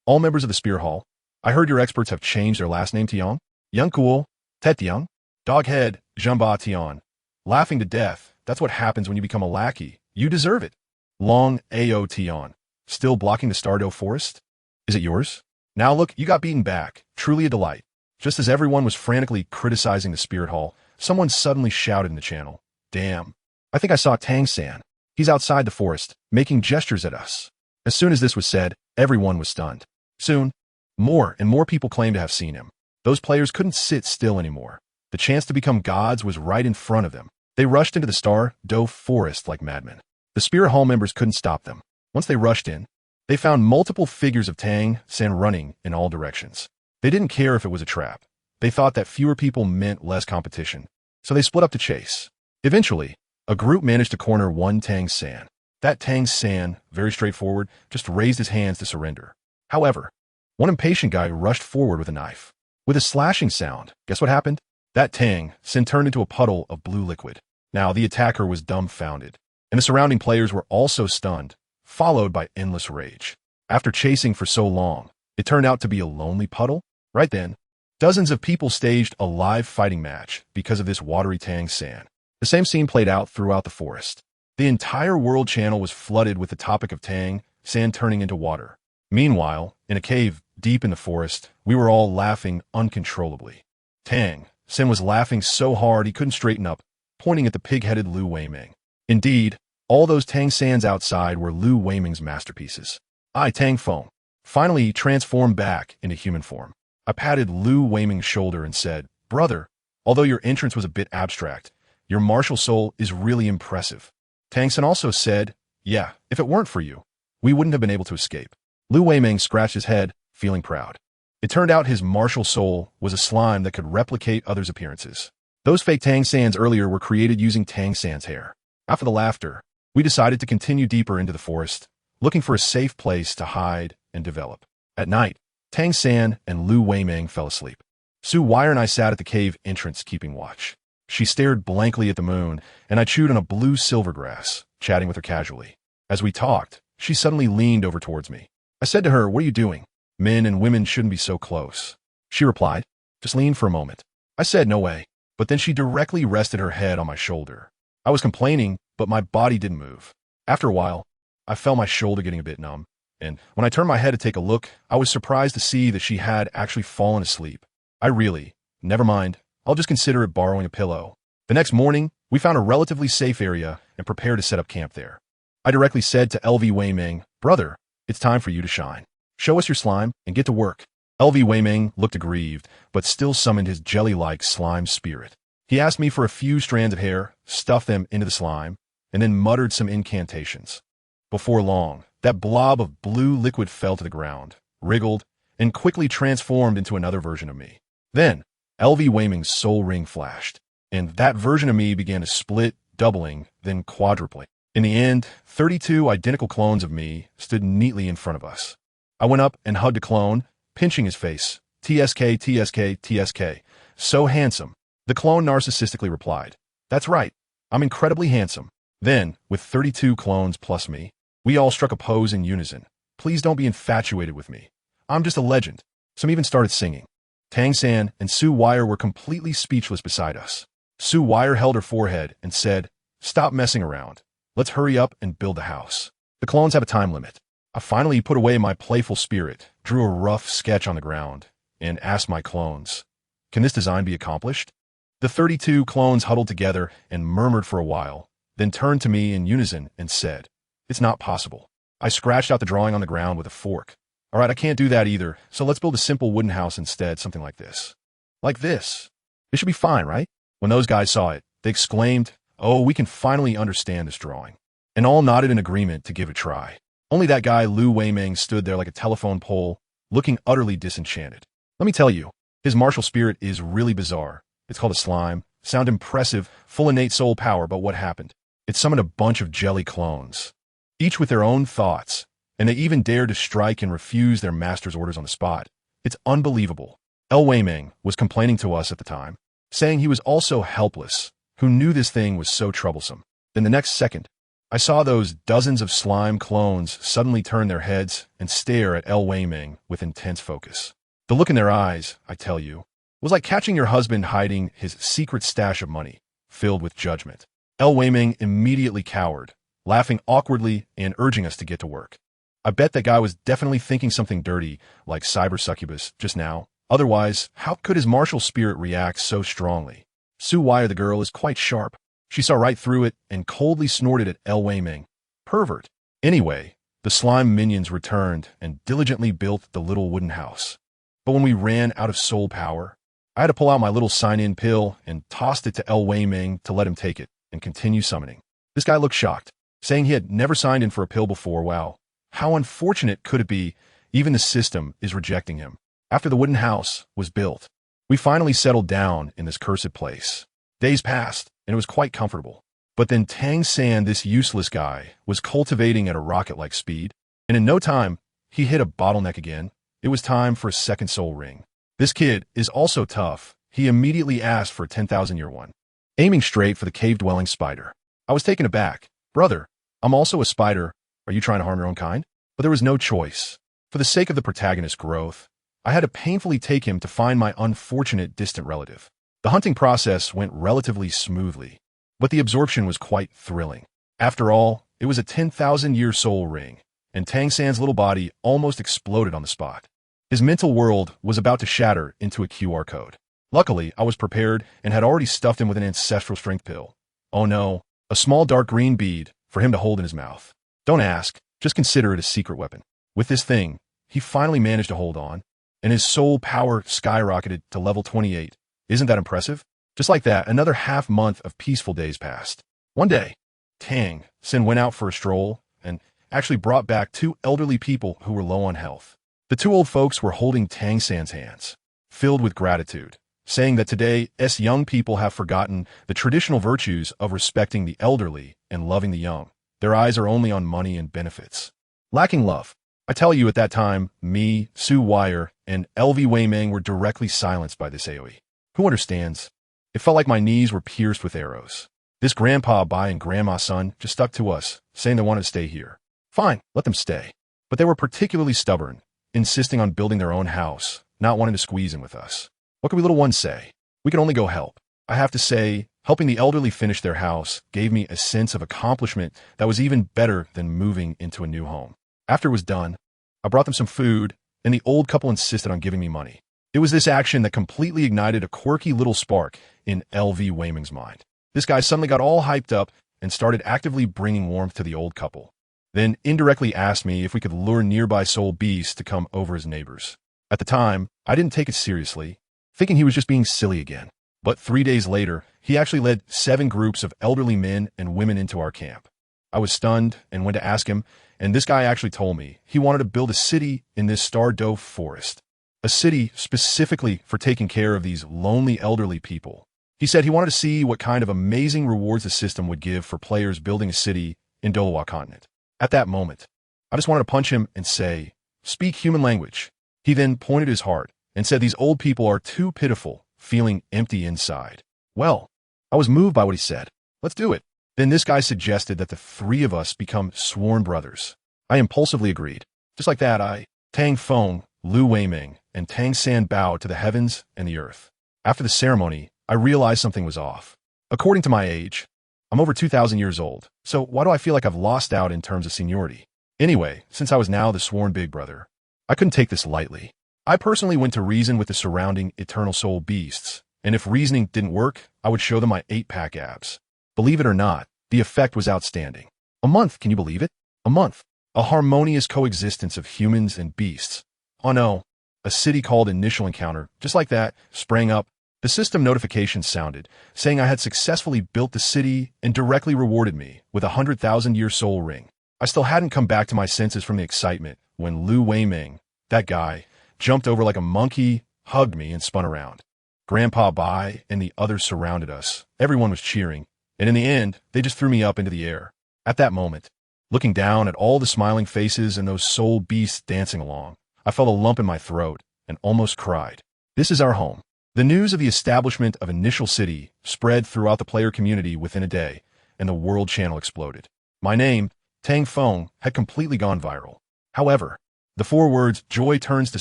All members of the Spear Hall, I heard your experts have changed their last name to Yang. Yang Kuo, Tet Yang, Doghead, Zhamba Tian. Laughing to death, That's what happens when you become a lackey. You deserve it. Long AOT on. Still blocking the Stardew forest? Is it yours? Now look, you got beaten back. Truly a delight. Just as everyone was frantically criticizing the spirit hall, someone suddenly shouted in the channel, "Damn. I think I saw Tang San. He's outside the forest, making gestures at us." As soon as this was said, everyone was stunned. Soon, more and more people claimed to have seen him. Those players couldn't sit still anymore. The chance to become gods was right in front of them. They rushed into the Stardew forest like madmen. The spirit hall members couldn't stop them. Once they rushed in, they found multiple figures of Tang San running in all directions. They didn't care if it was a trap. They thought that fewer people meant less competition, so they split up to chase. Eventually, a group managed to corner one Tang San. That Tang San, very straightforward, just raised his hands to surrender. However, one impatient guy rushed forward with a knife. With a slashing sound, guess what happened? That Tang San turned into a puddle of blue liquid. Now, the attacker was dumbfounded, and the surrounding players were also stunned, followed by endless rage. After chasing for so long, it turned out to be a lonely puddle. Right then, dozens of people staged a live fighting match because of this watery Tang San. The same scene played out throughout the forest. The entire world channel was flooded with the topic of Tang San turning into water. Meanwhile, in a cave deep in the forest, we were all laughing uncontrollably. Tang San was laughing so hard he couldn't straighten up, pointing at the pig-headed Lu Weiming. Indeed, all those Tang Sans outside were Lu Weiming's masterpieces. I, Tang Feng, finally transformed back into human form. I patted Lu Weiming's shoulder and said, "Brother, although your entrance was a bit abstract, your martial soul is really impressive." Tang San also said, "Yeah, if it weren't for you, we wouldn't have been able to escape." Lu Weiming scratched his head, feeling proud. It turned out his martial soul was a slime that could replicate others' appearances. Those fake Tang Sans earlier were created using Tang San's hair. After the laughter, we decided to continue deeper into the forest, looking for a safe place to hide and develop. At night, Tang San and Lu Weiming fell asleep. Su Wire and I sat at the cave entrance keeping watch. She stared blankly at the moon, and I chewed on a blue silvergrass, chatting with her casually. As we talked, she suddenly leaned over towards me. I said to her, "What are you doing? Men and women shouldn't be so close." She replied, "Just lean for a moment." I said, "No way." But then she directly rested her head on my shoulder. I was complaining, but my body didn't move. After a while, I felt my shoulder getting a bit numb, and when I turned my head to take a look, I was surprised to see that she had actually fallen asleep. Never mind, I'll just consider it borrowing a pillow. The next morning, we found a relatively safe area and prepared to set up camp there. I directly said to LV Weiming, "Brother, it's time for you to shine. Show us your slime and get to work." LV Weiming looked aggrieved, but still summoned his jelly-like slime spirit. He asked me for a few strands of hair, stuffed them into the slime, and then muttered some incantations. Before long, that blob of blue liquid fell to the ground, wriggled, and quickly transformed into another version of me. Then, LV Weiming's soul ring flashed, and that version of me began to split, doubling, then quadrupling. In the end, 32 identical clones of me stood neatly in front of us. I went up and hugged a clone, pinching his face. "TSK, TSK, TSK. So handsome." The clone narcissistically replied, "That's right. I'm incredibly handsome." Then, with 32 clones plus me, we all struck a pose in unison. "Please don't be infatuated with me. I'm just a legend." Some even started singing. Tang San and Su Wire were completely speechless beside us. Su Wire held her forehead and said, "Stop messing around. Let's hurry up and build the house. The clones have a time limit." I finally put away my playful spirit, drew a rough sketch on the ground, and asked my clones, "Can this design be accomplished?" The 32 clones huddled together and murmured for a while, then turned to me in unison and said, "It's not possible." I scratched out the drawing on the ground with a fork. "All right, I can't do that either, so let's build a simple wooden house instead, something like this." "Like this? It should be fine, right?" When those guys saw it, they exclaimed, "Oh, we can finally understand this drawing," and all nodded in agreement to give it a try. Only that guy Lu Weiming stood there like a telephone pole, looking utterly disenchanted. Let me tell you, his martial spirit is really bizarre. It's called a slime, sound impressive, full innate soul power, but what happened? It summoned a bunch of jelly clones, each with their own thoughts, and they even dared to strike and refuse their master's orders on the spot. It's unbelievable. L. Weiming was complaining to us at the time, saying he was also helpless, who knew this thing was so troublesome. Then the next second, I saw those dozens of slime clones suddenly turn their heads and stare at L. Weiming with intense focus. The look in their eyes, I tell you, was like catching your husband hiding his secret stash of money, filled with judgment. El Weiming immediately cowered, laughing awkwardly and urging us to get to work. I bet that guy was definitely thinking something dirty, like cyber succubus, just now. Otherwise, how could his martial spirit react so strongly? Su Wire, the girl, is quite sharp. She saw right through it and coldly snorted at El Weiming. Pervert. Anyway, the slime minions returned and diligently built the little wooden house. But when we ran out of soul power, I had to pull out my little sign-in pill and tossed it to El Weiming to let him take it and continue summoning. This guy looked shocked, saying he had never signed in for a pill before. Wow, how unfortunate could it be? Even the system is rejecting him. After the wooden house was built, we finally settled down in this cursed place. Days passed, and it was quite comfortable. But then Tang San, this useless guy, was cultivating at a rocket-like speed, and in no time, he hit a bottleneck again. It was time for a second soul ring. This kid is also tough. He immediately asked for a 10,000-year one, aiming straight for the cave-dwelling spider. I was taken aback. Brother, I'm also a spider. Are you trying to harm your own kind? But there was no choice. For the sake of the protagonist's growth, I had to painfully take him to find my unfortunate distant relative. The hunting process went relatively smoothly, but the absorption was quite thrilling. After all, it was a 10,000-year soul ring, and Tang San's little body almost exploded on the spot. His mental world was about to shatter into a QR code. Luckily, I was prepared and had already stuffed him with an ancestral strength pill. Oh no, a small dark green bead for him to hold in his mouth. Don't ask, just consider it a secret weapon. With this thing, he finally managed to hold on, and his soul power skyrocketed to level 28. Isn't that impressive? Just like that, another half-month of peaceful days passed. One day, Tang San went out for a stroll and actually brought back two elderly people who were low on health. The two old folks were holding Tang San's hands, filled with gratitude, saying that today, young people have forgotten the traditional virtues of respecting the elderly and loving the young. Their eyes are only on money and benefits. Lacking love. I tell you, at that time, me, Su Wire, and LV Weiming were directly silenced by this AoE. Who understands? It felt like my knees were pierced with arrows. This grandpa, Bai, and grandma son just stuck to us, saying they wanted to stay here. Fine, let them stay. But they were particularly stubborn, insisting on building their own house, not wanting to squeeze in with us. What could we little ones say? We could only go help. I have to say, helping the elderly finish their house gave me a sense of accomplishment that was even better than moving into a new home. After it was done, I brought them some food, and the old couple insisted on giving me money. It was this action that completely ignited a quirky little spark in LV Weiming's mind. This guy suddenly got all hyped up and started actively bringing warmth to the old couple, then indirectly asked me if we could lure nearby soul beasts to come over as neighbors. At the time, I didn't take it seriously, thinking he was just being silly again. But 3 days later, he actually led 7 groups of elderly men and women into our camp. I was stunned and went to ask him, and this guy actually told me he wanted to build a city in this star-dove forest. A city specifically for taking care of these lonely elderly people. He said he wanted to see what kind of amazing rewards the system would give for players building a city in Douluo continent. At that moment, I just wanted to punch him and say, "Speak human language." He then pointed his heart and said these old people are too pitiful, feeling empty inside. Well, I was moved by what he said. Let's do it. Then this guy suggested that the 3 of us become sworn brothers. I impulsively agreed. Just like that, Tang Feng, Lu Weiming, and Tang San bowed to the heavens and the earth. After the ceremony, I realized something was off. According to my age, I'm over 2,000 years old, so why do I feel like I've lost out in terms of seniority? Anyway, since I was now the sworn big brother, I couldn't take this lightly. I personally went to reason with the surrounding eternal soul beasts, and if reasoning didn't work, I would show them my 8-pack abs. Believe it or not, the effect was outstanding. A month, can you believe it? A month. A harmonious coexistence of humans and beasts. Oh no, a city called Initial Encounter, just like that, sprang up. The system notification sounded, saying I had successfully built the city and directly rewarded me with a 100,000-year soul ring. I still hadn't come back to my senses from the excitement when Lu Weiming, that guy, jumped over like a monkey, hugged me, and spun around. Grandpa Bai and the others surrounded us. Everyone was cheering, and in the end, they just threw me up into the air. At that moment, looking down at all the smiling faces and those soul beasts dancing along, I felt a lump in my throat and almost cried. This is our home. The news of the establishment of Initial City spread throughout the player community within a day, and the world channel exploded. My name, Tang Feng, had completely gone viral. However, the 4 words, "joy turns to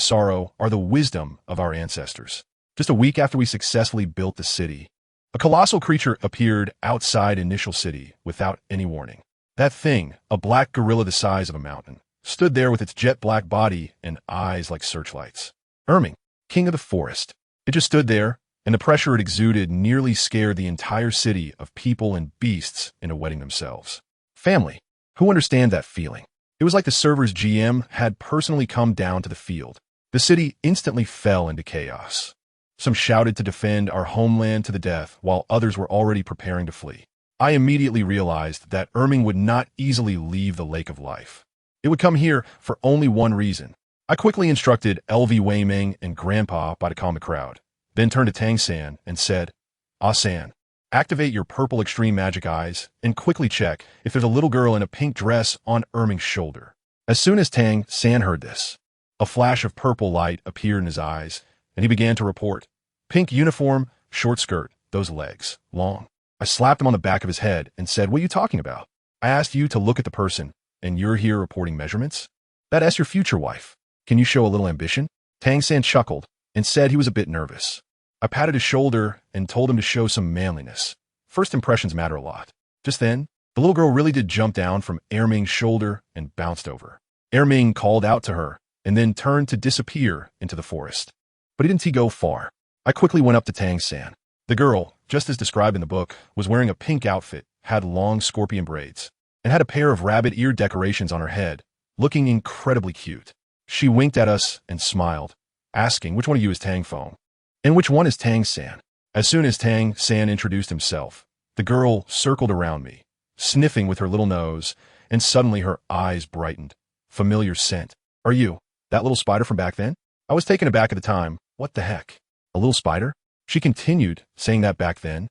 sorrow," are the wisdom of our ancestors. Just a week after we successfully built the city, A colossal creature appeared outside initial city without any warning. That thing, a black gorilla the size of a mountain, stood there with its jet-black body and eyes like searchlights. Erming, king of the forest. It just stood there, and the pressure it exuded nearly scared the entire city of people and beasts into wetting themselves. Family. Who understand that feeling? It was like the server's GM had personally come down to the field. The city instantly fell into chaos. Some shouted to defend our homeland to the death, while others were already preparing to flee. I immediately realized that Erming would not easily leave the Lake of Life. It would come here for only one reason. I quickly instructed LV Weiming and Grandpa to calm the crowd, then turned to Tang San and said, "Ah San, activate your purple extreme magic eyes and quickly check if there's a little girl in a pink dress on Erming's shoulder." As soon as Tang San heard this, a flash of purple light appeared in his eyes, and he began to report. "Pink uniform, short skirt, those legs, long." I slapped him on the back of his head and said, "What are you talking about? I asked you to look at the person, and you're here reporting measurements? That's your future wife. Can you show a little ambition?" Tang San chuckled and said he was a bit nervous. I patted his shoulder and told him to show some manliness. First impressions matter a lot. Just then, the little girl really did jump down from Erming's shoulder and bounced over. Erming called out to her and then turned to disappear into the forest. But he didn't go far. I quickly went up to Tang San. The girl, just as described in the book, was wearing a pink outfit, had long scorpion braids, and had a pair of rabbit ear decorations on her head, looking incredibly cute. She winked at us and smiled, asking which one of you is Tang Feng, and which one is Tang San. As soon as Tang San introduced himself, the girl circled around me, sniffing with her little nose, and suddenly her eyes brightened. Familiar scent. "Are you that little spider from back then?" I was taken aback at the time. What the heck? A little spider? She continued, saying that back then.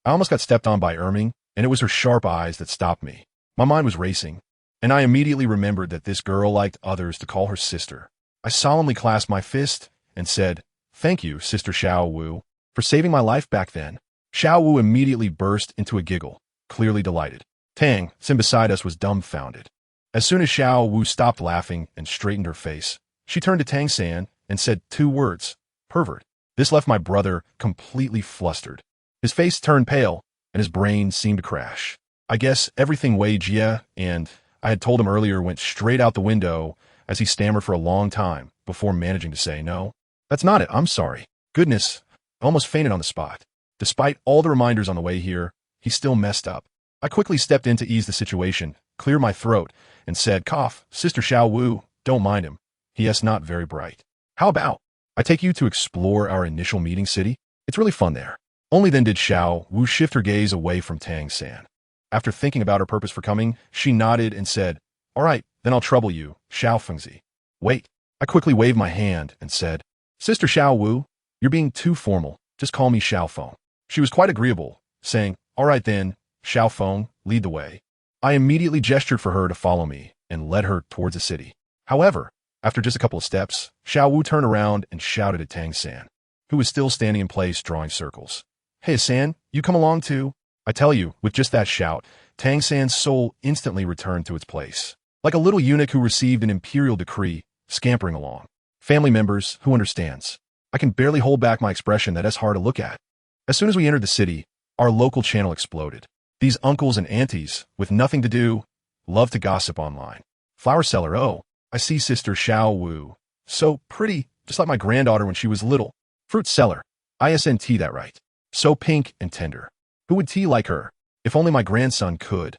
I almost got stepped on by Erming, and it was her sharp eyes that stopped me. My mind was racing, and I immediately remembered that this girl liked others to call her sister. I solemnly clasped my fist and said, "Thank you, Sister Xiao Wu, for saving my life back then." Xiao Wu immediately burst into a giggle, clearly delighted. Tang San beside us was dumbfounded. As soon as Xiao Wu stopped laughing and straightened her face, she turned to Tang San and said 2 words, "Pervert." This left my brother completely flustered. His face turned pale, and his brain seemed to crash. I guess everything Wei Jie and I had told him earlier went straight out the window as he stammered for a long time before managing to say, "No, that's not it. I'm sorry." Goodness, I almost fainted on the spot. Despite all the reminders on the way here, he still messed up. I quickly stepped in to ease the situation, clear my throat, and said, "Cough, Sister Xiao Wu, don't mind him. He is not very bright. How about I take you to explore our initial meeting city? It's really fun there." Only then did Xiao Wu shift her gaze away from Tang San. After thinking about her purpose for coming, she nodded and said, "All right, then I'll trouble you, Xiao Fengzi." "Wait." I quickly waved my hand and said, "Sister Xiao Wu, you're being too formal. Just call me Xiao Feng." She was quite agreeable, saying, "All right then, Xiao Feng, lead the way." I immediately gestured for her to follow me and led her towards the city. However, after just a couple of steps, Xiao Wu turned around and shouted at Tang San, who was still standing in place drawing circles. "Hey San, you come along too?" I tell you, with just that shout, Tang San's soul instantly returned to its place. Like a little eunuch who received an imperial decree, scampering along. Family members, who understands? I can barely hold back my expression that is hard to look at. As soon as we entered the city, our local channel exploded. These uncles and aunties, with nothing to do, love to gossip online. Flower seller, oh, I see Sister Xiao Wu. So pretty, just like my granddaughter when she was little. Fruit seller, ISNT that right. So pink and tender. Who would tea like her? If only my grandson could.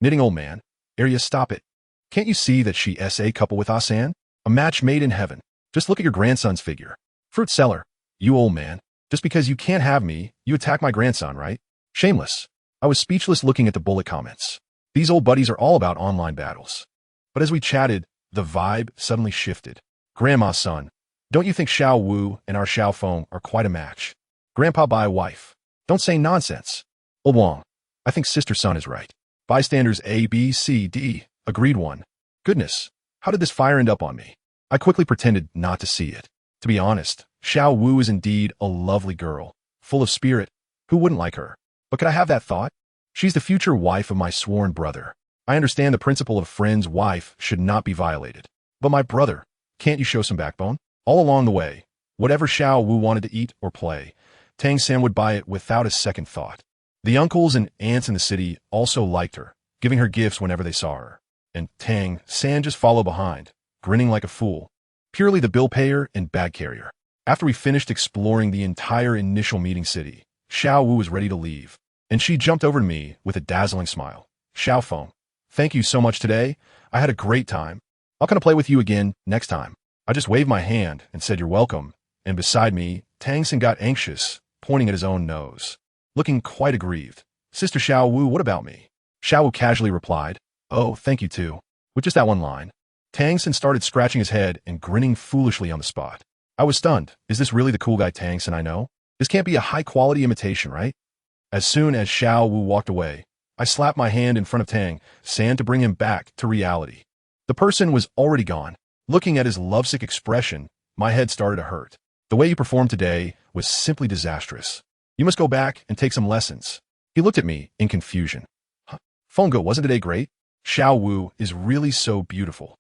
Knitting old man, area stop it. Can't you see that she is a couple with Asan? A match made in heaven. Just look at your grandson's figure. Fruit seller, you old man. Just because you can't have me, you attack my grandson, right? Shameless. I was speechless looking at the bullet comments. These old buddies are all about online battles. But as we chatted, the vibe suddenly shifted. Grandma's son, don't you think Xiao Wu and our Xiao Feng are quite a match? Grandpa by a wife. Don't say nonsense. Old Wong, I think Sister Son is right. Bystanders A, B, C, D, agreed one. Goodness, how did this fire end up on me? I quickly pretended not to see it. To be honest, Xiao Wu is indeed a lovely girl, full of spirit. Who wouldn't like her? But could I have that thought? She's the future wife of my sworn brother. I understand the principle of a friend's wife should not be violated. But my brother, can't you show some backbone? All along the way, whatever Xiao Wu wanted to eat or play, Tang San would buy it without a second thought. The uncles and aunts in the city also liked her, giving her gifts whenever they saw her. And Tang San just followed behind, grinning like a fool, purely the bill payer and bag carrier. After we finished exploring the entire initial meeting city, Xiao Wu was ready to leave, and she jumped over to me with a dazzling smile. Xiao Feng, thank you so much today. I had a great time. I'll come to play with you again next time. I just waved my hand and said you're welcome, and beside me, Tang San got anxious, pointing at his own nose, looking quite aggrieved. Sister Xiao Wu, what about me? Xiao Wu casually replied, oh, thank you too, with just that one line. Tang San started scratching his head and grinning foolishly on the spot. I was stunned. Is this really the cool guy Tang San I know? This can't be a high-quality imitation, right? As soon as Xiao Wu walked away, I slapped my hand in front of Tang San to bring him back to reality. The person was already gone. Looking at his lovesick expression, my head started to hurt. The way you performed today was simply disastrous. You must go back and take some lessons. He looked at me in confusion. Huh? Fengge, wasn't today great? Xiao Wu is really so beautiful.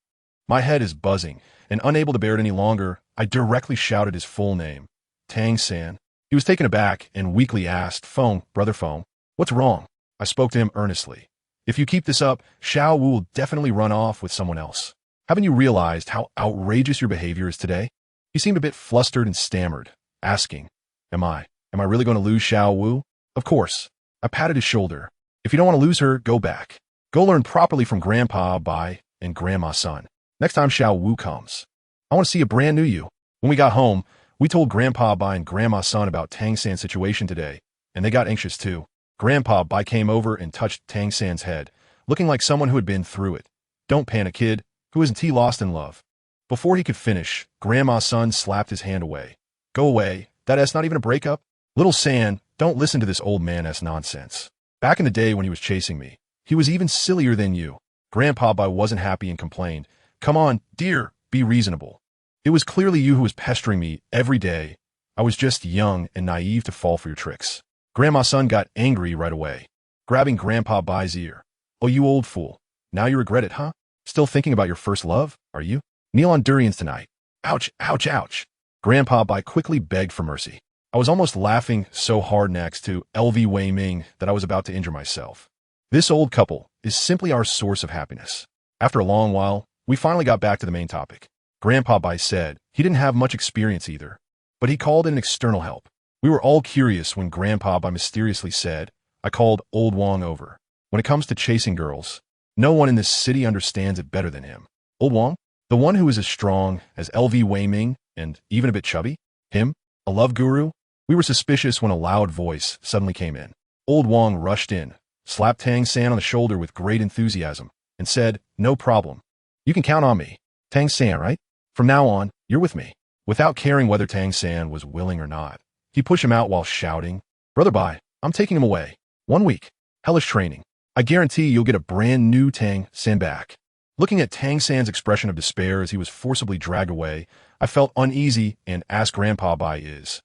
My head is buzzing, and unable to bear it any longer, I directly shouted his full name, Tang San. He was taken aback and weakly asked, Feng, brother Feng, what's wrong? I spoke to him earnestly. If you keep this up, Xiao Wu will definitely run off with someone else. Haven't you realized how outrageous your behavior is today? He seemed a bit flustered and stammered, asking, Am I really going to lose Xiao Wu? Of course. I patted his shoulder. If you don't want to lose her, go back. Go learn properly from Grandpa Bai and Grandma Sun. Next time Xiao Wu comes, I want to see a brand new you. When we got home, we told Grandpa Bai and Grandma Sun about Tang San's situation today, and they got anxious too. Grandpa Bai came over and touched Tang San's head, looking like someone who had been through it. Don't panic, kid. Who isn't he lost in love? Before he could finish, Grandma Sun slapped his hand away. Go away. That's not even a breakup. Little San, don't listen to this old man-ass nonsense. Back in the day when he was chasing me, he was even sillier than you. Grandpa Bai wasn't happy and complained. Come on, dear, be reasonable. It was clearly you who was pestering me every day. I was just young and naive to fall for your tricks. Grandma Sun got angry right away, grabbing Grandpa Bai's ear. Oh, you old fool. Now you regret it, huh? Still thinking about your first love, are you? Kneel on durians tonight. Ouch, ouch, ouch. Grandpa Bai quickly begged for mercy. I was almost laughing so hard next to LV Wei Ming that I was about to injure myself. This old couple is simply our source of happiness. After a long while, we finally got back to the main topic. Grandpa Bai said he didn't have much experience either, but he called in external help. We were all curious when Grandpa Bai mysteriously said, I called Old Wong over. When it comes to chasing girls, no one in this city understands it better than him. Old Wong? The one who is as strong as LV Wei Ming and even a bit chubby? Him? A love guru? We were suspicious when a loud voice suddenly came in. Old Wong rushed in, slapped Tang San on the shoulder with great enthusiasm, and said, No problem. You can count on me. Tang San, right? From now on, you're with me. Without caring whether Tang San was willing or not, he pushed him out while shouting, Brother Bai, I'm taking him away. 1 week. Hellish training. I guarantee you'll get a brand new Tang San back. Looking at Tang San's expression of despair as he was forcibly dragged away, I felt uneasy and asked Grandpa Bai, Is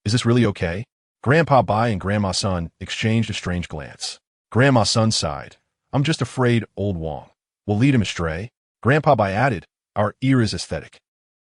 this really okay? Grandpa Bai and Grandma Sun exchanged a strange glance. Grandma Sun sighed. I'm just afraid Old Wong will lead him astray. Grandpa Bai added, Our ear is aesthetic.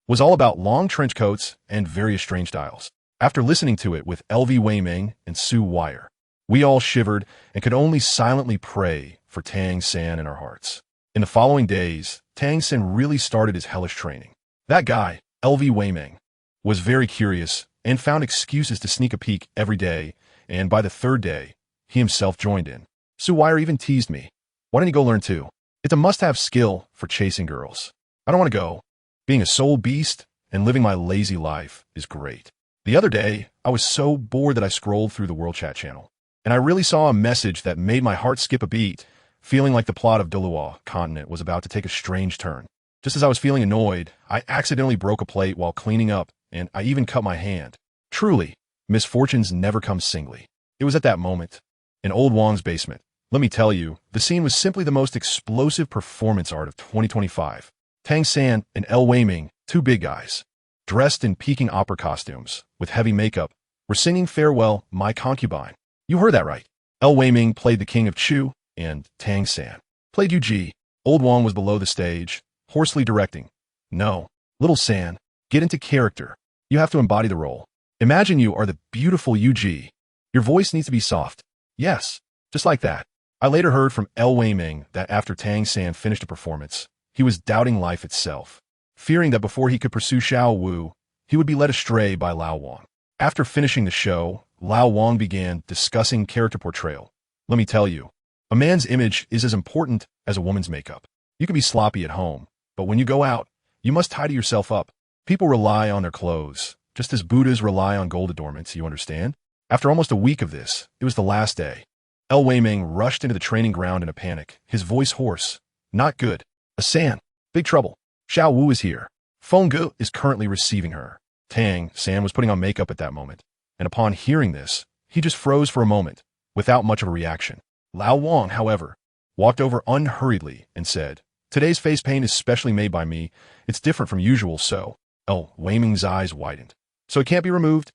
Was all about long trench coats and various strange styles. After listening to it with LV Wei Ming and Su Wire, we all shivered and could only silently pray for Tang San in our hearts. In the following days, Tang San really started his hellish training. That guy, LV Wei Ming, was very curious and found excuses to sneak a peek every day, and by the third day, he himself joined in. Su Wire even teased me. Why don't you go learn too? It's a must-have skill for chasing girls. I don't want to go. Being a soul beast and living my lazy life is great. The other day, I was so bored that I scrolled through the World Chat channel, and I really saw a message that made my heart skip a beat, feeling like the plot of Douluo continent was about to take a strange turn. Just as I was feeling annoyed, I accidentally broke a plate while cleaning up, and I even cut my hand. Truly, misfortunes never come singly. It was at that moment, in Old Wong's basement. Let me tell you, the scene was simply the most explosive performance art of 2025. Tang San and L Wei Ming, two big guys, dressed in Peking opera costumes, with heavy makeup, were singing Farewell, My Concubine. You heard that right. L Wei Ming played the King of Chu, and Tang San played Yu Ji. Old Wong was below the stage, hoarsely directing. No, little San, get into character. You have to embody the role. Imagine you are the beautiful UG. Your voice needs to be soft. Yes, just like that. I later heard from El Wei-ming that after Tang San finished a performance, he was doubting life itself, fearing that before he could pursue Xiao Wu, he would be led astray by Lao Wang. After finishing the show, Lao Wang began discussing character portrayal. Let me tell you, a man's image is as important as a woman's makeup. You can be sloppy at home, but when you go out, you must tidy yourself up. People rely on their clothes, just as Buddhas rely on gold adornments, you understand? After almost a week of this, it was the last day. El Wei-ming rushed into the training ground in a panic, his voice hoarse. Not good. A San. Big trouble. Xiao Wu is here. Feng Gu is currently receiving her. Tang San was putting on makeup at that moment, and upon hearing this, he just froze for a moment, without much of a reaction. Lao Wang, however, walked over unhurriedly and said, "Today's face paint is specially made by me. It's different from usual, so." El Wei-ming's eyes widened. "So it can't be removed?"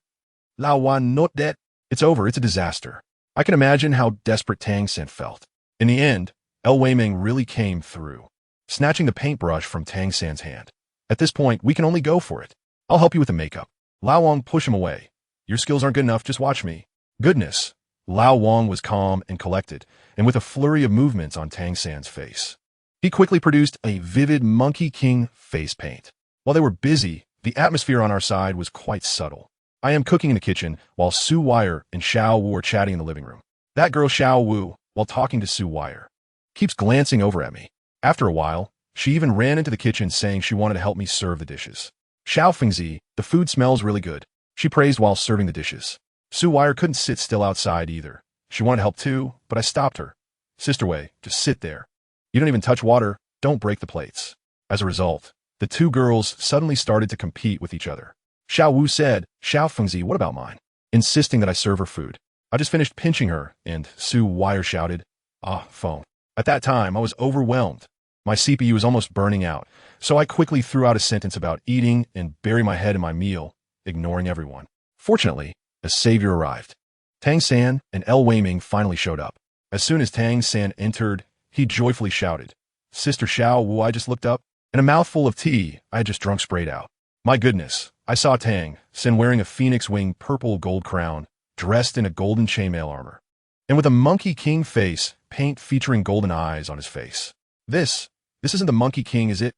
Lao Wang, not that. It's over. It's a disaster. I can imagine how desperate Tang San felt. In the end, El Wei-ming really came through, snatching the paintbrush from Tang San's hand. "At this point, we can only go for it. I'll help you with the makeup." Lao Wang pushed him away. "Your skills aren't good enough, just watch me." Goodness. Lao Wang was calm and collected, and with a flurry of movements on Tang San's face. He quickly produced a vivid Monkey King face paint. While they were busy, the atmosphere on our side was quite subtle. I am cooking in the kitchen while Su Wire and Xiao Wu are chatting in the living room. That girl Xiao Wu, while talking to Su Wire, keeps glancing over at me. After a while, she even ran into the kitchen saying she wanted to help me serve the dishes. "Xiao Fengzi, the food smells really good," she praised while serving the dishes. Su Wire couldn't sit still outside either. She wanted help too, but I stopped her. "Sister Wei, just sit there. You don't even touch water, don't break the plates." As a result, the two girls suddenly started to compete with each other. Xiao Wu said, "Xiao Fengzi, what about mine?" insisting that I serve her food. I just finished pinching her, and Su Wire shouted, "Ah, phone." At that time, I was overwhelmed. My CPU was almost burning out, so I quickly threw out a sentence about eating and bury my head in my meal, ignoring everyone. Fortunately, a savior arrived. Tang San and El Wei-ming finally showed up. As soon as Tang San entered, he joyfully shouted, "Sister Xiao Wu," I just looked up, and a mouthful of tea I had just drunk sprayed out. My goodness, I saw Tang San wearing a phoenix wing purple gold crown, dressed in a golden chainmail armor, and with a Monkey King face paint featuring golden eyes on his face. This isn't the Monkey King, is it?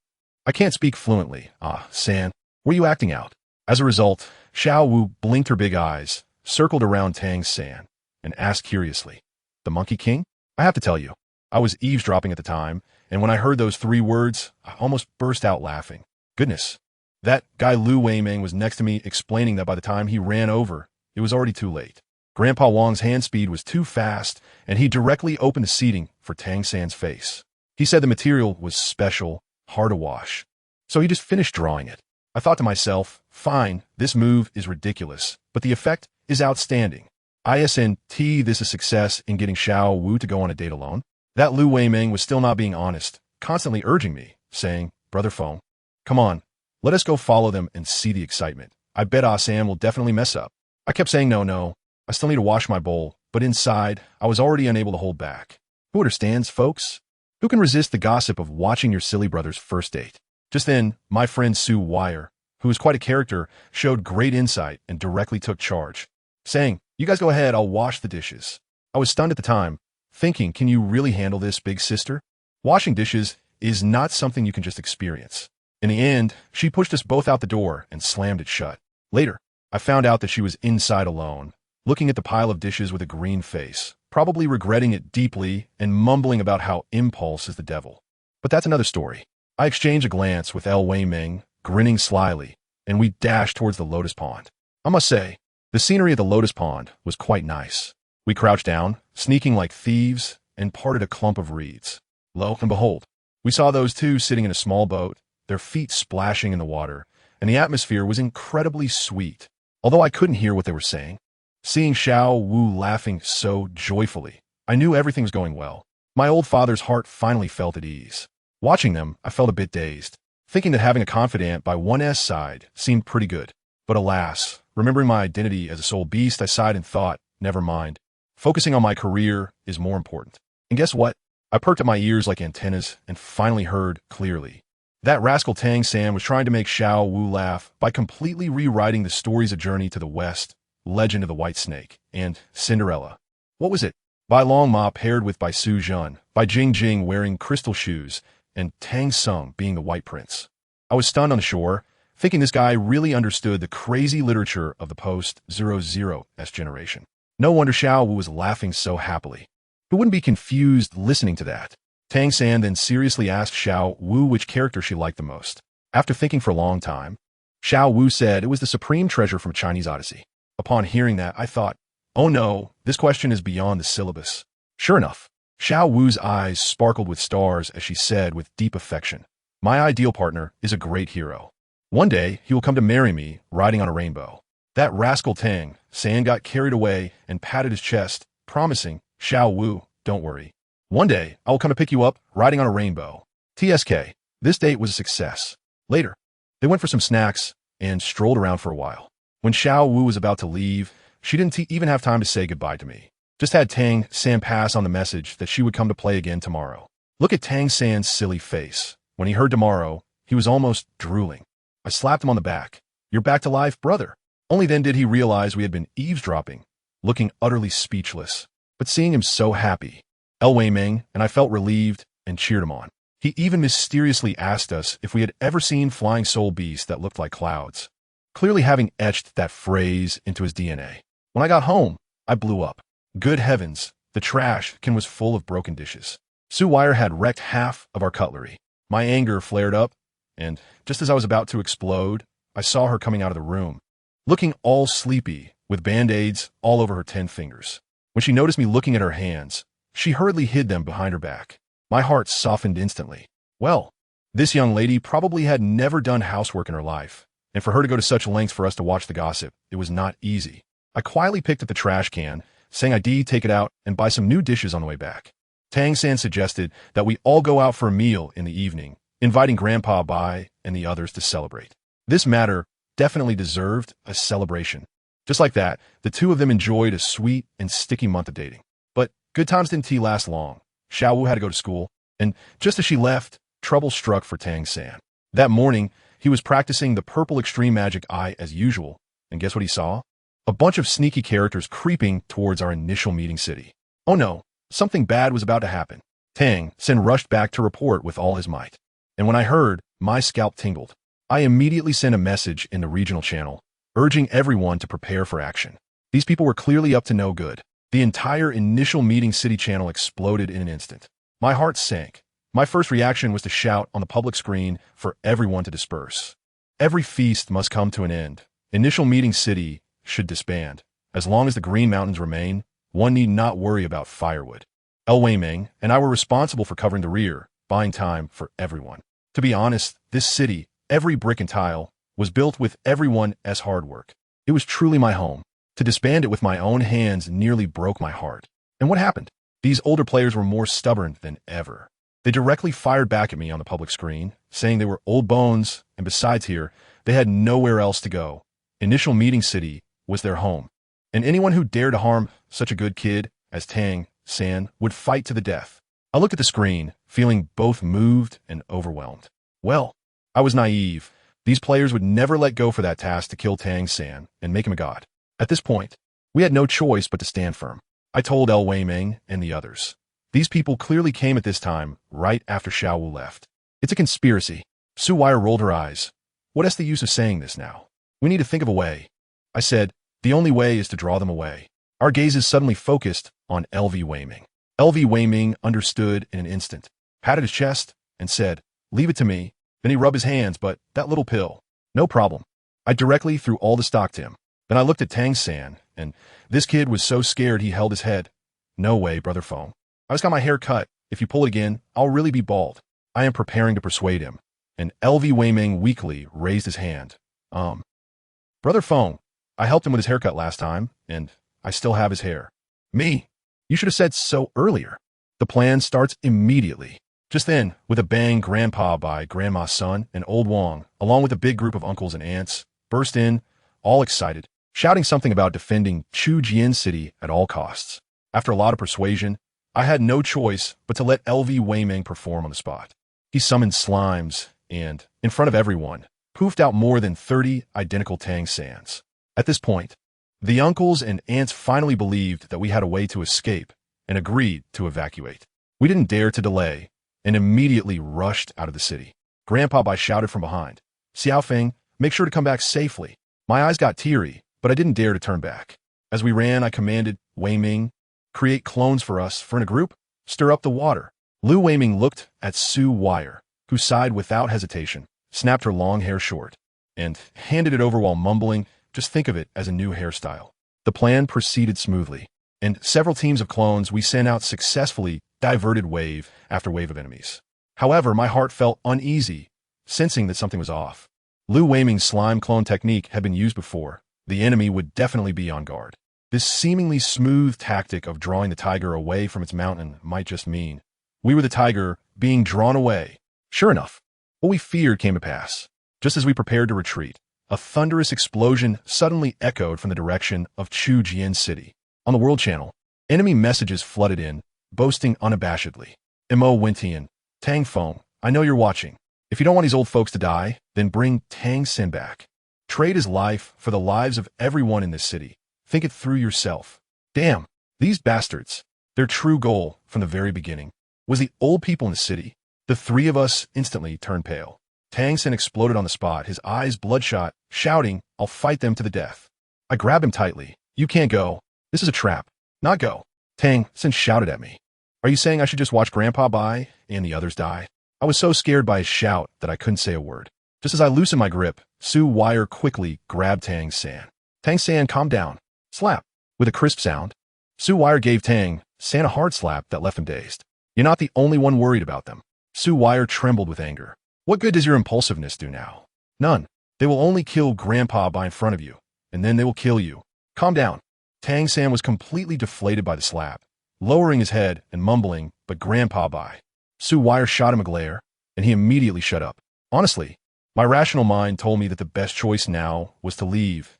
I can't speak fluently. "Ah, San, were you acting out?" As a result, Xiao Wu blinked her big eyes, circled around Tang San, and asked curiously, "The Monkey King?" I have to tell you, I was eavesdropping at the time, and when I heard those three words, I almost burst out laughing. Goodness. That guy Lu Wei-ming was next to me explaining that by the time he ran over, it was already too late. Grandpa Wang's hand speed was too fast, and he directly opened the seating for Tang San's face. He said the material was special, hard to wash. So he just finished drawing it. I thought to myself, fine, this move is ridiculous, but the effect is outstanding. ISNT, this is a success in getting Xiao Wu to go on a date alone. That Lu Wei-ming was still not being honest, constantly urging me, saying, "Brother Feng, come on, let us go follow them and see the excitement. I bet Ah Sam will definitely mess up." I kept saying no, I still need to wash my bowl, but inside, I was already unable to hold back. Who understands, folks? Who can resist the gossip of watching your silly brother's first date? Just then, my friend Su Wire, who is quite a character, showed great insight and directly took charge, saying, "You guys go ahead, I'll wash the dishes." I was stunned at the time, thinking, can you really handle this, big sister? Washing dishes is not something you can just experience. In the end, she pushed us both out the door and slammed it shut. Later, I found out that she was inside alone, looking at the pile of dishes with a green face, probably regretting it deeply and mumbling about how impulse is the devil. But that's another story. I exchanged a glance with El Wei-ming, grinning slyly, and we dashed towards the lotus pond. I must say, the scenery of the lotus pond was quite nice. We crouched down, sneaking like thieves, and parted a clump of reeds. Lo and behold, we saw those two sitting in a small boat, their feet splashing in the water, and the atmosphere was incredibly sweet, although I couldn't hear what they were saying. Seeing Xiao Wu laughing so joyfully, I knew everything was going well. My old father's heart finally felt at ease. Watching them, I felt a bit dazed, thinking that having a confidant by one's side seemed pretty good. But alas, remembering my identity as a soul beast, I sighed and thought, never mind. Focusing on my career is more important. And guess what? I perked up my ears like antennas and finally heard clearly. That rascal Tang San was trying to make Xiao Wu laugh by completely rewriting the stories of Journey to the West, Legend of the White Snake, and Cinderella. What was it? Bai Long Ma paired with Bai Su Jun, Bai Jing Jing wearing crystal shoes, and Tang Sung being the White Prince. I was stunned on the shore, thinking this guy really understood the crazy literature of the post-00s generation. No wonder Xiao Wu was laughing so happily. Who wouldn't be confused listening to that? Tang San then seriously asked Xiao Wu which character she liked the most. After thinking for a long time, Xiao Wu said it was the supreme treasure from Chinese Odyssey. Upon hearing that, I thought, oh no, this question is beyond the syllabus. Sure enough, Xiao Wu's eyes sparkled with stars as she said with deep affection, my ideal partner is a great hero. One day, he will come to marry me riding on a rainbow. That rascal Tang San got carried away and patted his chest, promising, Xiao Wu, don't worry. One day, I will come to pick you up riding on a rainbow. TSK, this date was a success. Later, they went for some snacks and strolled around for a while. When Xiao Wu was about to leave, she didn't even have time to say goodbye to me. Just had Tang San pass on the message that she would come to play again tomorrow. Look at Tang San's silly face. When he heard tomorrow, he was almost drooling. I slapped him on the back. You're back to life, brother. Only then did he realize we had been eavesdropping, looking utterly speechless. But seeing him so happy, Wei Ming and I felt relieved and cheered him on. He even mysteriously asked us if we had ever seen flying soul beasts that looked like clouds, clearly having etched that phrase into his DNA. When I got home, I blew up. Good heavens, the trash can was full of broken dishes. Su Wire had wrecked half of our cutlery. My anger flared up, and just as I was about to explode, I saw her coming out of the room, looking all sleepy, with band-aids all over her 10 fingers. When she noticed me looking at her hands, she hurriedly hid them behind her back. My heart softened instantly. Well, this young lady probably had never done housework in her life, and for her to go to such lengths for us to watch the gossip, it was not easy. I quietly picked up the trash can, saying I'd take it out and buy some new dishes on the way back. Tang San suggested that we all go out for a meal in the evening, inviting Grandpa Bai and the others to celebrate. This matter definitely deserved a celebration. Just like that, the two of them enjoyed a sweet and sticky month of dating. But good times didn't last long. Xiao Wu had to go to school, and just as she left, trouble struck for Tang San. That morning, he was practicing the purple extreme magic eye as usual, and guess what he saw? A bunch of sneaky characters creeping towards our initial meeting city. Oh no, something bad was about to happen. Tang San rushed back to report with all his might. And when I heard, my scalp tingled. I immediately sent a message in the regional channel, urging everyone to prepare for action. These people were clearly up to no good. The entire initial meeting city channel exploded in an instant. My heart sank. My first reaction was to shout on the public screen for everyone to disperse. Every feast must come to an end. Initial meeting city should disband. As long as the Green Mountains remain, one need not worry about firewood. Wei Ming and I were responsible for covering the rear, buying time for everyone. To be honest, this city, every brick and tile, was built with everyone as hard work. It was truly my home. To disband it with my own hands nearly broke my heart. And what happened? These older players were more stubborn than ever. They directly fired back at me on the public screen, saying they were old bones, and besides here, they had nowhere else to go. Initial meeting city was their home, and anyone who dared to harm such a good kid as Tang San would fight to the death. I looked at the screen, feeling both moved and overwhelmed. Well, I was naive. These players would never let go for that task to kill Tang San and make him a god. At this point, we had no choice but to stand firm. I told Wei Ming and the others. These people clearly came at this time, right after Xiao Wu left. It's a conspiracy. Su Wire rolled her eyes. What is the use of saying this now? We need to think of a way. I said, the only way is to draw them away. Our gazes suddenly focused on Wei Ming. Wei Ming understood in an instant, patted his chest, and said, leave it to me. Then he rubbed his hands, but that little pill. No problem. I directly threw all the stock to him. Then I looked at Tang San, and this kid was so scared he held his head. No way, Brother Feng. I just got my hair cut. If you pull it again, I'll really be bald. I am preparing to persuade him. And Wei Ming weakly raised his hand. Brother Feng, I helped him with his haircut last time, and I still have his hair. Me? You should have said so earlier. The plan starts immediately. Just then, with a bang, Grandpa Bai, Grandma's son, and Old Wong, along with a big group of uncles and aunts, burst in, all excited, shouting something about defending Chu Jian City at all costs. After a lot of persuasion, I had no choice but to let Wei Ming perform on the spot. He summoned slimes, and, in front of everyone, poofed out more than 30 identical Tang Sans. At this point, the uncles and aunts finally believed that we had a way to escape and agreed to evacuate. We didn't dare to delay and immediately rushed out of the city. Grandpa Bai shouted from behind, "Xiao Feng, make sure to come back safely." My eyes got teary, but I didn't dare to turn back. As we ran, I commanded Wei Ming, "Create clones for us, for in a group, stir up the water." Lu Weiming looked at Su Wire, who sighed without hesitation, snapped her long hair short, and handed it over while mumbling, "Just think of it as a new hairstyle." The plan proceeded smoothly, and several teams of clones we sent out successfully diverted wave after wave of enemies. However, my heart felt uneasy, sensing that something was off. Lu Weiming's slime clone technique had been used before. The enemy would definitely be on guard. This seemingly smooth tactic of drawing the tiger away from its mountain might just mean we were the tiger being drawn away. Sure enough, what we feared came to pass. Just as we prepared to retreat, a thunderous explosion suddenly echoed from the direction of Chujian City. On the World Channel, enemy messages flooded in, boasting unabashedly, "Mo Wintian, Tang Feng, I know you're watching. If you don't want these old folks to die, then bring Tang San back. Trade his life for the lives of everyone in this city. Think it through yourself." Damn, these bastards. Their true goal, from the very beginning, was the old people in the city. The three of us instantly turned pale. Tang San exploded on the spot, his eyes bloodshot, shouting, "I'll fight them to the death." I grabbed him tightly. "You can't go. This is a trap. Not go." Tang San shouted at me, "Are you saying I should just watch Grandpa Bai and the others die?" I was so scared by his shout that I couldn't say a word. Just as I loosened my grip, Su Wire quickly grabbed Tang San. Tang San calmed down. Slap. With a crisp sound, Su Wire gave Tang San a hard slap that left him dazed. "You're not the only one worried about them." Su Wire trembled with anger. "What good does your impulsiveness do now?" "None. They will only kill Grandpa Bai in front of you, and then they will kill you." "Calm down." Tang San was completely deflated by the slap, lowering his head and mumbling, "But Grandpa Bai." Su Wire shot him a glare, and he immediately shut up. Honestly, my rational mind told me that the best choice now was to leave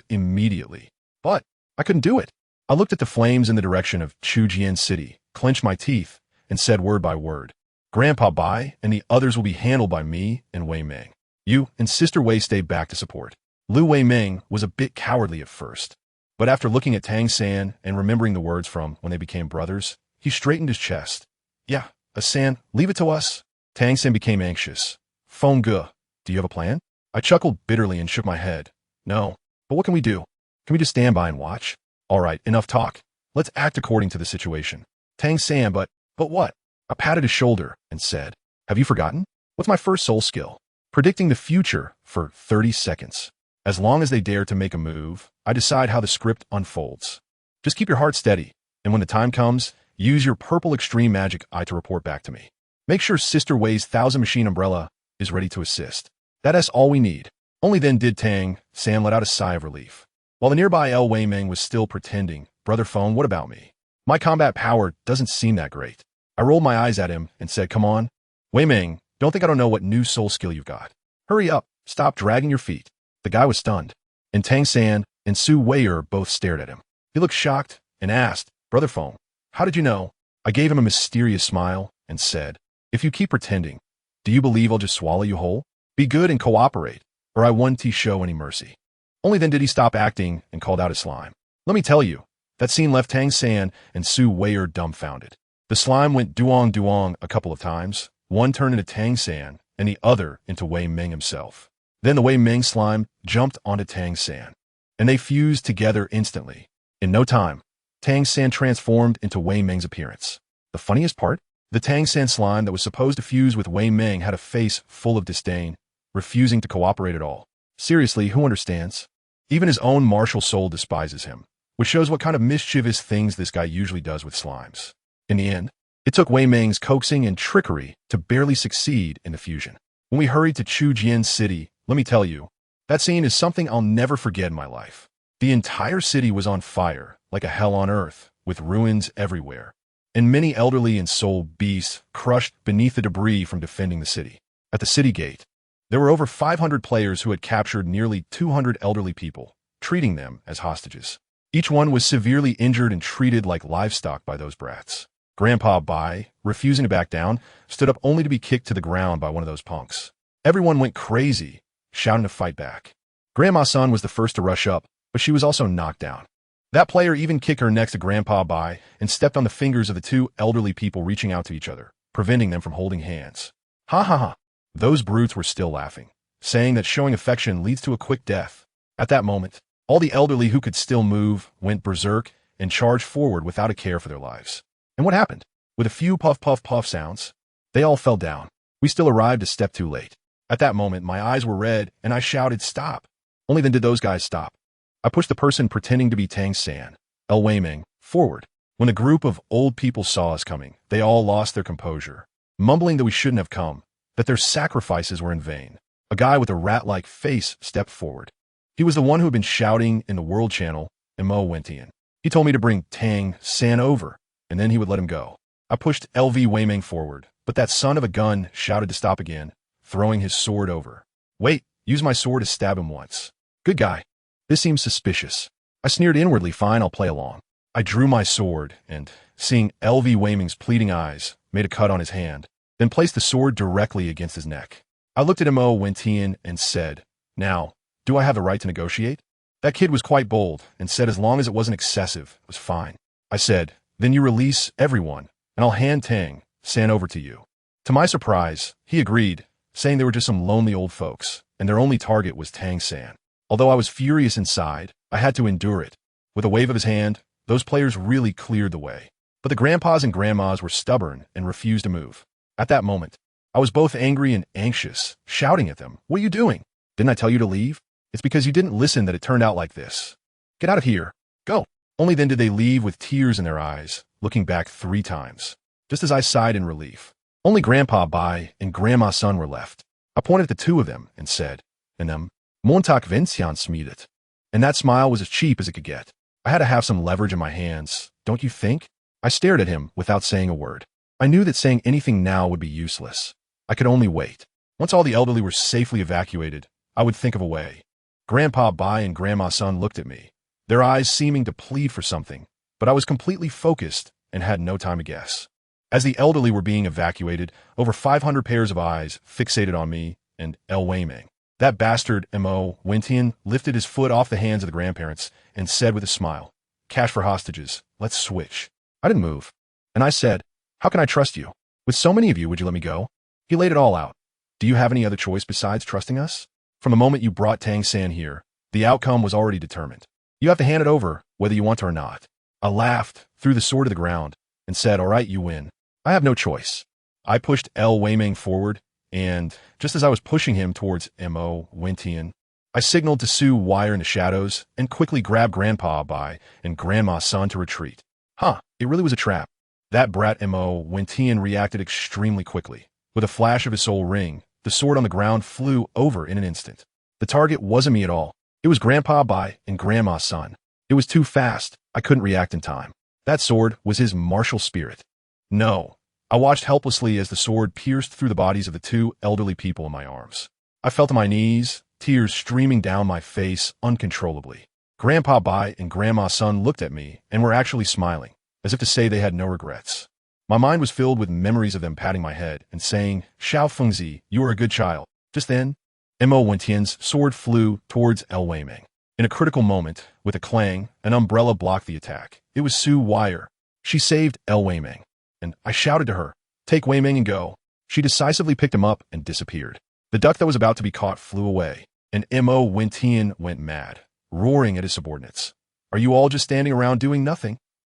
immediately. But I couldn't do it. I looked at the flames in the direction of Chujian City, clenched my teeth, and said word by word, "Grandpa Bai and the others will be handled by me and Wei Ming. You and Sister Wei stay back to support." Lu Wei Ming was a bit cowardly at first, but after looking at Tang San and remembering the words from when they became brothers, he straightened his chest. "Yeah, San, leave it to us." Tang San became anxious. "Feng Ge, do you have a plan?" I chuckled bitterly and shook my head. "No, but what can we do? Can we just stand by and watch?" "All right, enough talk. Let's act according to the situation." Tang San, but what?" I patted his shoulder and said, "Have you forgotten? What's my first soul skill? Predicting the future for 30 seconds. As long as they dare to make a move, I decide how the script unfolds. Just keep your heart steady, and when the time comes, use your purple extreme magic eye to report back to me. Make sure Sister Wei's 1,000 machine umbrella is ready to assist. That's all we need." Only then did Tang San let out a sigh of relief. While the nearby El Wei Ming was still pretending, "Brother Feng, what about me? My combat power doesn't seem that great." I rolled my eyes at him and said, "Come on. Wei Ming, don't think I don't know what new soul skill you've got. Hurry up. Stop dragging your feet." The guy was stunned, and Tang San and Su Weier both stared at him. He looked shocked and asked, "Brother Feng, how did you know?" I gave him a mysterious smile and said, "If you keep pretending, do you believe I'll just swallow you whole? Be good and cooperate, or I won't show any mercy." Only then did he stop acting and called out his slime. Let me tell you, that scene left Tang San and Su Weier dumbfounded. The slime went duong duong a couple of times. One turned into Tang San and the other into Wei Ming himself. Then the Wei Ming slime jumped onto Tang San, and they fused together instantly. In no time, Tang San transformed into Wei Ming's appearance. The funniest part? The Tang San slime that was supposed to fuse with Wei Ming had a face full of disdain, refusing to cooperate at all. Seriously, who understands? Even his own martial soul despises him, which shows what kind of mischievous things this guy usually does with slimes. In the end, it took Wei Ming's coaxing and trickery to barely succeed in the fusion. When we hurried to Chujian City, let me tell you, that scene is something I'll never forget in my life. The entire city was on fire, like a hell on earth, with ruins everywhere, and many elderly and soul beasts crushed beneath the debris from defending the city. At the city gate, there were over 500 players who had captured nearly 200 elderly people, treating them as hostages. Each one was severely injured and treated like livestock by those brats. Grandpa Bai, refusing to back down, stood up only to be kicked to the ground by one of those punks. Everyone went crazy, shouting to fight back. Grandma San was the first to rush up, but she was also knocked down. That player even kicked her next to Grandpa Bai and stepped on the fingers of the two elderly people reaching out to each other, preventing them from holding hands. Ha ha ha. Those brutes were still laughing, saying that showing affection leads to a quick death. At that moment, all the elderly who could still move went berserk and charged forward without a care for their lives. And what happened? With a few puff puff puff sounds, they all fell down. We still arrived a step too late. At that moment, my eyes were red and I shouted, "Stop!" Only then did those guys stop. I pushed the person pretending to be Tang San, El Weiming, forward. When a group of old people saw us coming, they all lost their composure, mumbling that we shouldn't have come, that their sacrifices were in vain. A guy with a rat-like face stepped forward. He was the one who had been shouting in the World Channel, Mo Wentian. He told me to bring Tang San over, and then he would let him go. I pushed LV Weiming forward, but that son of a gun shouted to stop again, throwing his sword over. Wait, use my sword to stab him once. Good guy. This seems suspicious. I sneered inwardly, fine, I'll play along. I drew my sword, and, seeing LV Weiming's pleading eyes, made a cut on his hand, then placed the sword directly against his neck. I looked at Mo Wentian and said, "Now, do I have the right to negotiate?" That kid was quite bold and said as long as it wasn't excessive, it was fine. I said, "Then you release everyone, and I'll hand Tang San over to you." To my surprise, he agreed, saying they were just some lonely old folks, and their only target was Tang San. Although I was furious inside, I had to endure it. With a wave of his hand, those players really cleared the way. But the grandpas and grandmas were stubborn and refused to move. At that moment, I was both angry and anxious, shouting at them, "What are you doing? Didn't I tell you to leave? It's because you didn't listen that it turned out like this. Get out of here. Go." Only then did they leave with tears in their eyes, looking back 3 times. Just as I sighed in relief. Only Grandpa Bai and Grandma San were left. I pointed at the two of them and said, "And them, Montag Vincian Smiedet." And that smile was as cheap as it could get. I had to have some leverage in my hands, don't you think? I stared at him without saying a word. I knew that saying anything now would be useless. I could only wait. Once all the elderly were safely evacuated, I would think of a way. Grandpa Bai and Grandma San looked at me, their eyes seeming to plead for something, but I was completely focused and had no time to guess. As the elderly were being evacuated, over 500 pairs of eyes fixated on me and El Weiming. That bastard Mo Wentian lifted his foot off the hands of the grandparents and said with a smile, "Cash for hostages, let's switch." I didn't move. And I said, "How can I trust you? With so many of you, would you let me go?" He laid it all out. "Do you have any other choice besides trusting us? From the moment you brought Tang San here, the outcome was already determined. You have to hand it over, whether you want to or not." I laughed, threw the sword to the ground, and said, "All right, you win. I have no choice." I pushed El Weiming forward, and just as I was pushing him towards Mo Wentian, I signaled to Sue Wire in the shadows and quickly grabbed Grandpa Bai and Grandma San to retreat. It really was a trap. That brat Mo Wentian reacted extremely quickly. With a flash of his soul ring, the sword on the ground flew over in an instant. The target wasn't me at all. It was Grandpa Bai and Grandma San. It was too fast. I couldn't react in time. That sword was his martial spirit. No. I watched helplessly as the sword pierced through the bodies of the two elderly people in my arms. I fell to my knees, tears streaming down my face uncontrollably. Grandpa Bai and Grandma San looked at me and were actually smiling, as if to say they had no regrets. My mind was filled with memories of them patting my head and saying, "Xiao Fengzi, you are a good child." Just then, Mo Wentian's sword flew towards El Weiming. In a critical moment, with a clang, an umbrella blocked the attack. It was Sue Wire. She saved El Weiming, and I shouted to her, "Take Weiming and go." She decisively picked him up and disappeared. The duck that was about to be caught flew away, and Mo Wentian went mad, roaring at his subordinates. "Are you all just standing around doing nothing?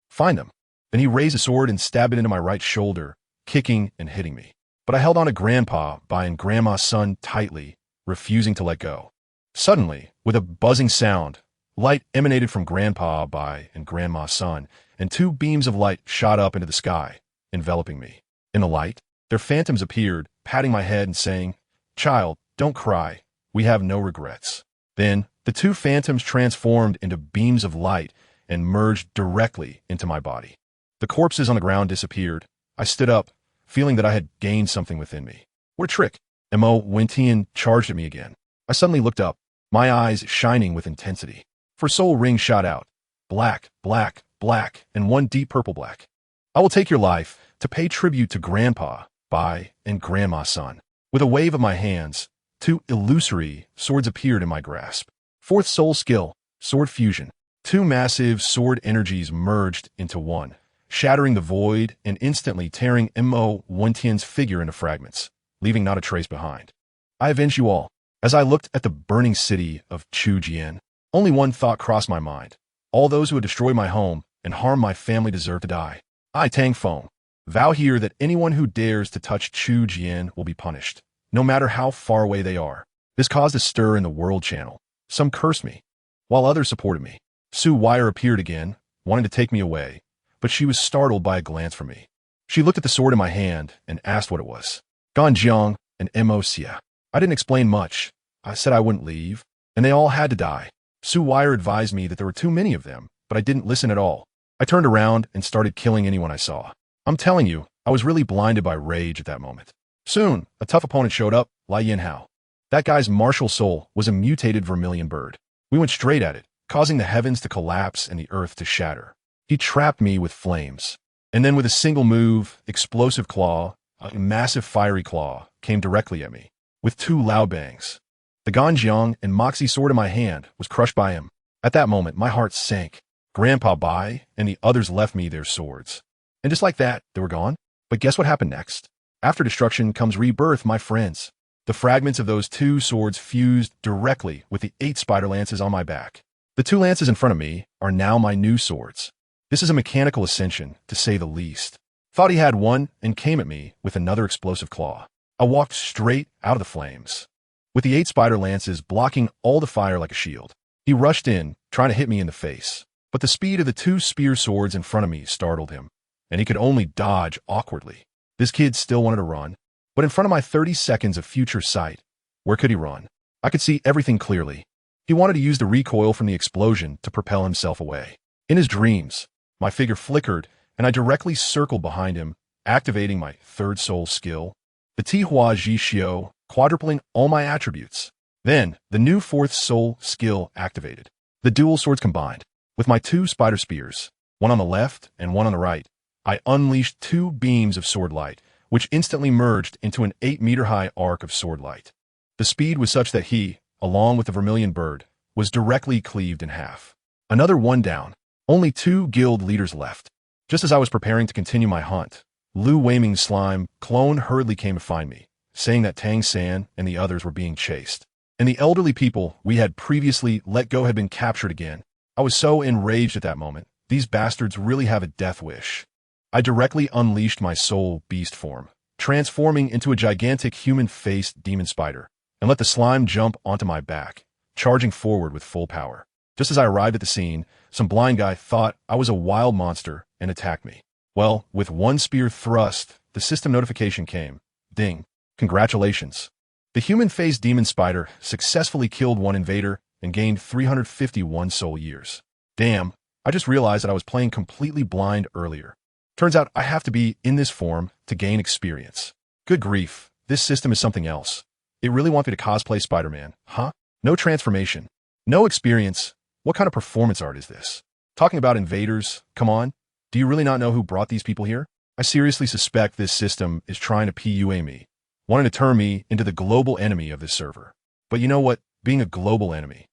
Find them." Then he raised a sword and stabbed it into my right shoulder, kicking and hitting me. But I held on to Grandpa Bai and Grandma San tightly, refusing to let go. Suddenly, with a buzzing sound, light emanated from Grandpa Bai and Grandma San, and 2 beams of light shot up into the sky, enveloping me. In the light, their phantoms appeared, patting my head and saying, "Child, don't cry. We have no regrets." Then, the 2 phantoms transformed into beams of light and merged directly into my body. The corpses on the ground disappeared. I stood up, feeling that I had gained something within me. What a trick! Mo Wentian charged at me again. I suddenly looked up, my eyes shining with intensity. For soul ring shot out. Black, black, black, and 1 deep purple black. I will take your life to pay tribute to Grandpa, Bai, and Grandma San. With a wave of my hands, two illusory swords appeared in my grasp. Fourth soul skill, sword fusion. Two massive sword energies merged into one, shattering the void and instantly tearing Mo Wentian's figure into fragments, leaving not a trace behind. I avenge you all. As I looked at the burning city of Chujian, only one thought crossed my mind. All those who had destroyed my home and harmed my family deserve to die. I, Tang Feng, vow here that anyone who dares to touch Chujian will be punished, no matter how far away they are. This caused a stir in the World Channel. Some cursed me, while others supported me. Su Wire appeared again, wanting to take me away, but she was startled by a glance from me. She looked at the sword in my hand and asked what it was. Ganjiang and Moxia. I didn't explain much. I said I wouldn't leave, and they all had to die. Su Wire advised me that there were too many of them, but I didn't listen at all. I turned around and started killing anyone I saw. I'm telling you, I was really blinded by rage at that moment. Soon, a tough opponent showed up, Lai Yinhao. That guy's martial soul was a mutated vermilion bird. We went straight at it, causing the heavens to collapse and the earth to shatter. He trapped me with flames. And then with a single move, explosive claw, a massive fiery claw, came directly at me, with two loud bangs. The Ganjiang and Moxie sword in my hand was crushed by him. At that moment, my heart sank. Grandpa Bai and the others left me their swords. And just like that, they were gone. But guess what happened next? After destruction comes rebirth, my friends. The fragments of those two swords fused directly with the 8 spider lances on my back. The 2 lances in front of me are now my new swords. This is a mechanical ascension, to say the least. Thought he had one and came at me with another explosive claw. I walked straight out of the flames, with the 8 spider lances blocking all the fire like a shield. He rushed in, trying to hit me in the face, but the speed of the 2 spear swords in front of me startled him, and he could only dodge awkwardly. This kid still wanted to run, but in front of my 30 seconds of future sight, where could he run? I could see everything clearly. He wanted to use the recoil from the explosion to propel himself away. In his dreams, my figure flickered, and I directly circled behind him, activating my 3rd soul skill, the Tihua Ji Xiao, quadrupling all my attributes. Then, the new 4th soul skill activated. The dual swords combined. With my 2 spider spears, one on the left and one on the right, I unleashed 2 beams of sword light, which instantly merged into an 8-meter-high arc of sword light. The speed was such that he, along with the vermilion bird, was directly cleaved in half. Another one down. Only 2 guild leaders left. Just as I was preparing to continue my hunt, Lu Weiming's slime clone hurriedly came to find me, saying that Tang San and the others were being chased, and the elderly people we had previously let go had been captured again. I was so enraged at that moment. These bastards really have a death wish. I directly unleashed my soul beast form, transforming into a gigantic human-faced demon spider, and let the slime jump onto my back, charging forward with full power. Just as I arrived at the scene, some blind guy thought I was a wild monster and attacked me. Well, with 1 spear thrust, the system notification came. Ding. Congratulations. The human-faced demon spider successfully killed 1 invader and gained 351 soul years. Damn, I just realized that I was playing completely blind earlier. Turns out I have to be in this form to gain experience. Good grief, this system is something else. It really wants me to cosplay Spider-Man, huh? No transformation, no experience. What kind of performance art is this? Talking about invaders, come on. Do you really not know who brought these people here? I seriously suspect this system is trying to PUA me, wanting to turn me into the global enemy of this server. But you know what? Being a global enemy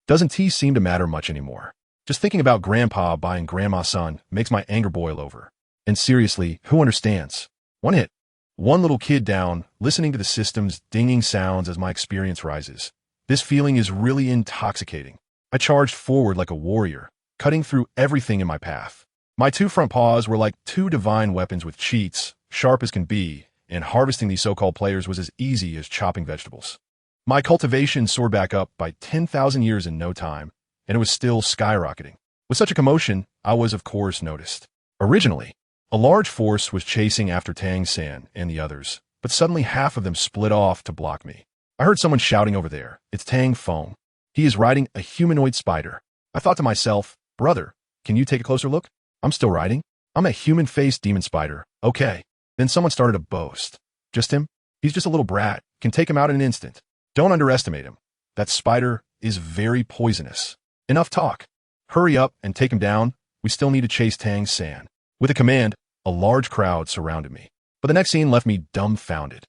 doesn't seem to matter much anymore. Just thinking about Grandpa buying Grandma San makes my anger boil over. And seriously, who understands? 1 hit. 1 little kid down, listening to the system's dinging sounds as my experience rises. This feeling is really intoxicating. I charged forward like a warrior, cutting through everything in my path. My 2 front paws were like 2 divine weapons with cheats, sharp as can be, and harvesting these so-called players was as easy as chopping vegetables. My cultivation soared back up by 10,000 years in no time, and it was still skyrocketing. With such a commotion, I was of course noticed. Originally, a large force was chasing after Tang San and the others, but suddenly half of them split off to block me. I heard someone shouting over there. It's Tang Feng. He is riding a humanoid spider. I thought to myself, brother, can you take a closer look? I'm still riding. I'm a human-faced demon spider. Okay. Then someone started to boast. Just him? He's just a little brat. Can take him out in an instant. Don't underestimate him. That spider is very poisonous. Enough talk. Hurry up and take him down. We still need to chase Tang San. With a command, A large crowd surrounded me. But the next scene left me dumbfounded.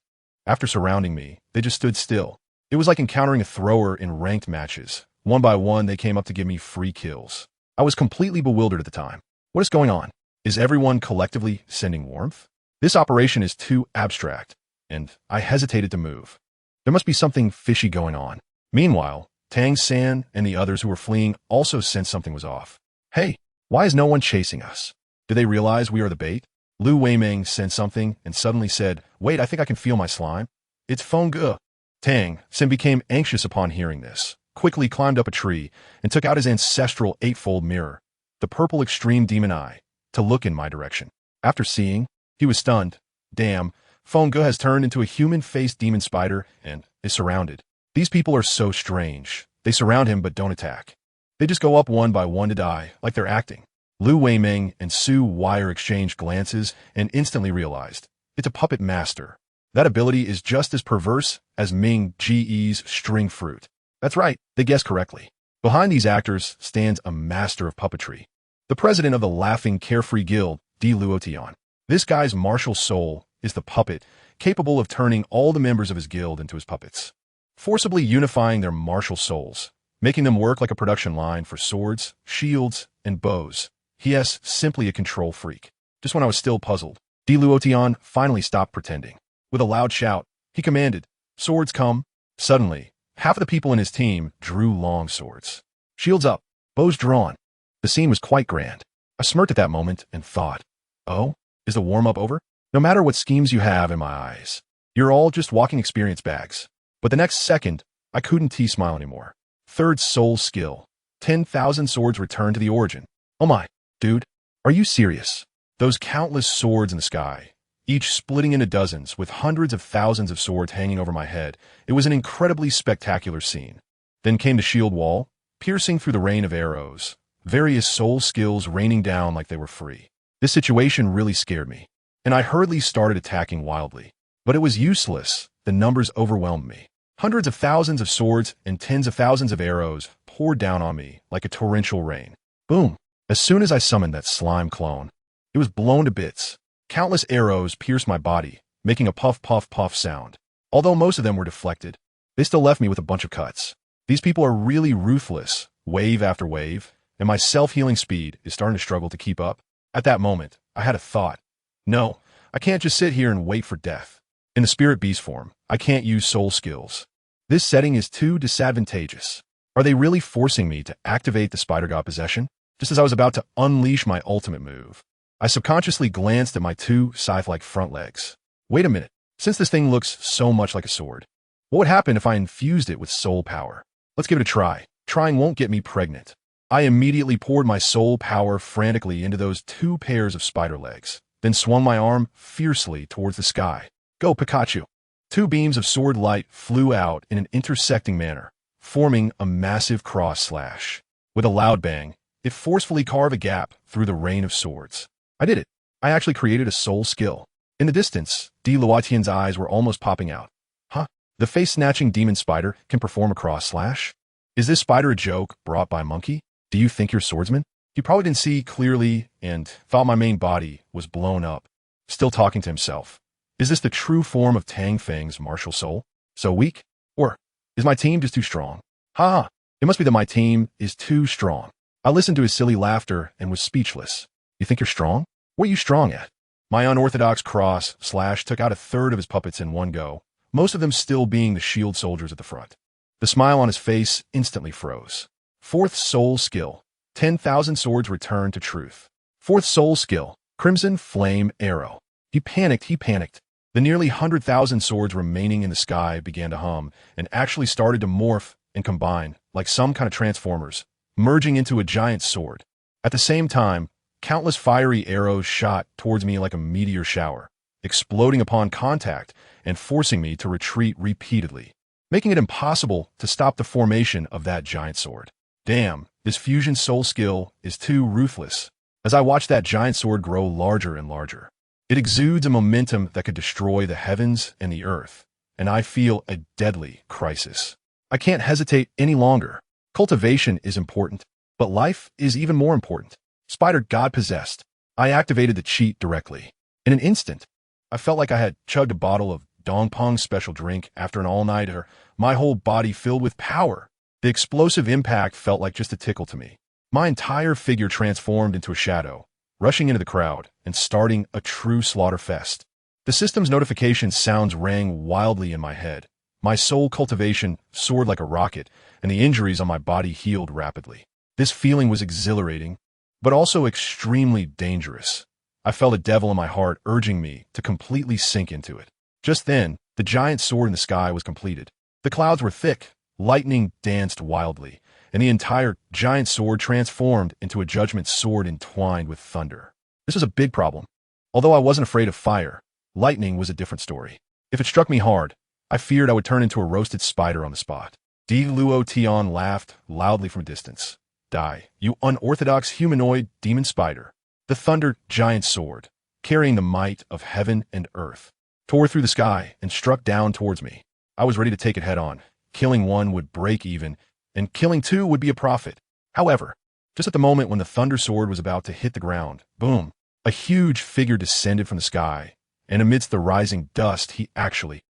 After surrounding me, they just stood still. It was like encountering a thrower in ranked matches. One by one, they came up to give me free kills. I was completely bewildered at the time. What is going on? Is everyone collectively sending warmth? This operation is too abstract, and I hesitated to move. There must be something fishy going on. Meanwhile, Tang San and the others who were fleeing also sensed something was off. Hey, why is no one chasing us? Do they realize we are the bait? Lu Weimeng sensed something and suddenly said, "Wait, I think I can feel my slime." It's Feng Ge. Tang San became anxious upon hearing this, quickly climbed up a tree, and took out his ancestral eightfold mirror, the purple extreme demon eye, to look in my direction. After seeing, he was stunned. Damn, Feng Ge has turned into a human-faced demon spider and is surrounded. These people are so strange. They surround him but don't attack. They just go up one by one to die, like they're acting. Lu Weimeng and Su Wire exchanged glances and instantly realized, it's a puppet master. That ability is just as perverse as Ming Ge's string fruit. That's right, they guessed correctly. Behind these actors stands a master of puppetry. The president of the laughing carefree guild, Dalu. This guy's martial soul is the puppet, capable of turning all the members of his guild into his puppets, forcibly unifying their martial souls, making them work like a production line for swords, shields, and bows. He is simply a control freak. Just when I was still puzzled, Dalu finally stopped pretending. With a loud shout, he commanded, "Swords come." Suddenly, half of the people in his team drew long swords. Shields up, bows drawn. The scene was quite grand. I smirked at that moment and thought, oh, is the warm-up over? No matter what schemes you have in my eyes, you're all just walking experience bags. But the next second, I couldn't smile anymore. Third soul skill. 10,000 swords return to the origin. Oh my, dude, are you serious? Those countless swords in the sky, each splitting into dozens with hundreds of thousands of swords hanging over my head. It was an incredibly spectacular scene. Then came the shield wall, piercing through the rain of arrows, various soul skills raining down like they were free. This situation really scared me, and I hurriedly started attacking wildly. But it was useless. The numbers overwhelmed me. Hundreds of thousands of swords and tens of thousands of arrows poured down on me like a torrential rain. Boom! As soon as I summoned that slime clone, it was blown to bits. Countless arrows pierced my body, making a puff puff puff sound. Although most of them were deflected, they still left me with a bunch of cuts. These people are really ruthless, wave after wave, and my self-healing speed is starting to struggle to keep up. At that moment, I had a thought. No, I can't just sit here and wait for death. In the spirit beast form, I can't use soul skills. This setting is too disadvantageous. Are they really forcing me to activate the Spider God possession? Just as I was about to unleash my ultimate move, I subconsciously glanced at my two scythe-like front legs. Wait a minute, since this thing looks so much like a sword, what would happen if I infused it with soul power? Let's give it a try. Trying won't get me pregnant. I immediately poured my soul power frantically into those two pairs of spider legs, then swung my arm fiercely towards the sky. Go, Pikachu! Two beams of sword light flew out in an intersecting manner, forming a massive cross slash. With a loud bang, it forcefully carved a gap through the rain of swords. I did it. I actually created a soul skill. In the distance, Daluotian's eyes were almost popping out. Huh? The face-snatching demon spider can perform a cross slash? Is this spider a joke brought by Monkey? Do you think you're swordsman? He probably didn't see clearly and thought my main body was blown up. Still talking to himself. Is this the true form of Tang Feng's martial soul? So weak? Or is my team just too strong? Ha ha! It must be that my team is too strong. I listened to his silly laughter and was speechless. You think you're strong? What are you strong at? My unorthodox cross slash took out a third of his puppets in one go, most of them still being the shield soldiers at the front. The smile on his face instantly froze. Fourth soul skill. 10,000 swords return to truth. Fourth soul skill. Crimson Flame Arrow. He panicked. The nearly 100,000 swords remaining in the sky began to hum and actually started to morph and combine like some kind of transformers, merging into a giant sword. At the same time, countless fiery arrows shot towards me like a meteor shower, exploding upon contact and forcing me to retreat repeatedly, making it impossible to stop the formation of that giant sword. Damn, this fusion soul skill is too ruthless. As I watch that giant sword grow larger and larger, it exudes a momentum that could destroy the heavens and the earth, and I feel a deadly crisis. I can't hesitate any longer. Cultivation is important, but life is even more important. Spider God possessed. I activated the cheat directly. In an instant, I felt like I had chugged a bottle of Dongpeng's special drink after an all-nighter, my whole body filled with power. The explosive impact felt like just a tickle to me. My entire figure transformed into a shadow, rushing into the crowd and starting a true slaughter fest. The system's notification sounds rang wildly in my head. My soul cultivation soared like a rocket, and the injuries on my body healed rapidly. This feeling was exhilarating, but also extremely dangerous. I felt a devil in my heart urging me to completely sink into it. Just then, the giant sword in the sky was completed. The clouds were thick, lightning danced wildly, and the entire giant sword transformed into a judgment sword entwined with thunder. This was a big problem. Although I wasn't afraid of fire, lightning was a different story. If it struck me hard, I feared I would turn into a roasted spider on the spot. Dalu laughed loudly from a distance. Die, you unorthodox humanoid demon spider. The thunder giant sword, carrying the might of heaven and earth, tore through the sky and struck down towards me. I was ready to take it head on. Killing one would break even, and killing two would be a profit. However, just at the moment when the thunder sword was about to hit the ground, boom, a huge figure descended from the sky, and amidst the rising dust, he actually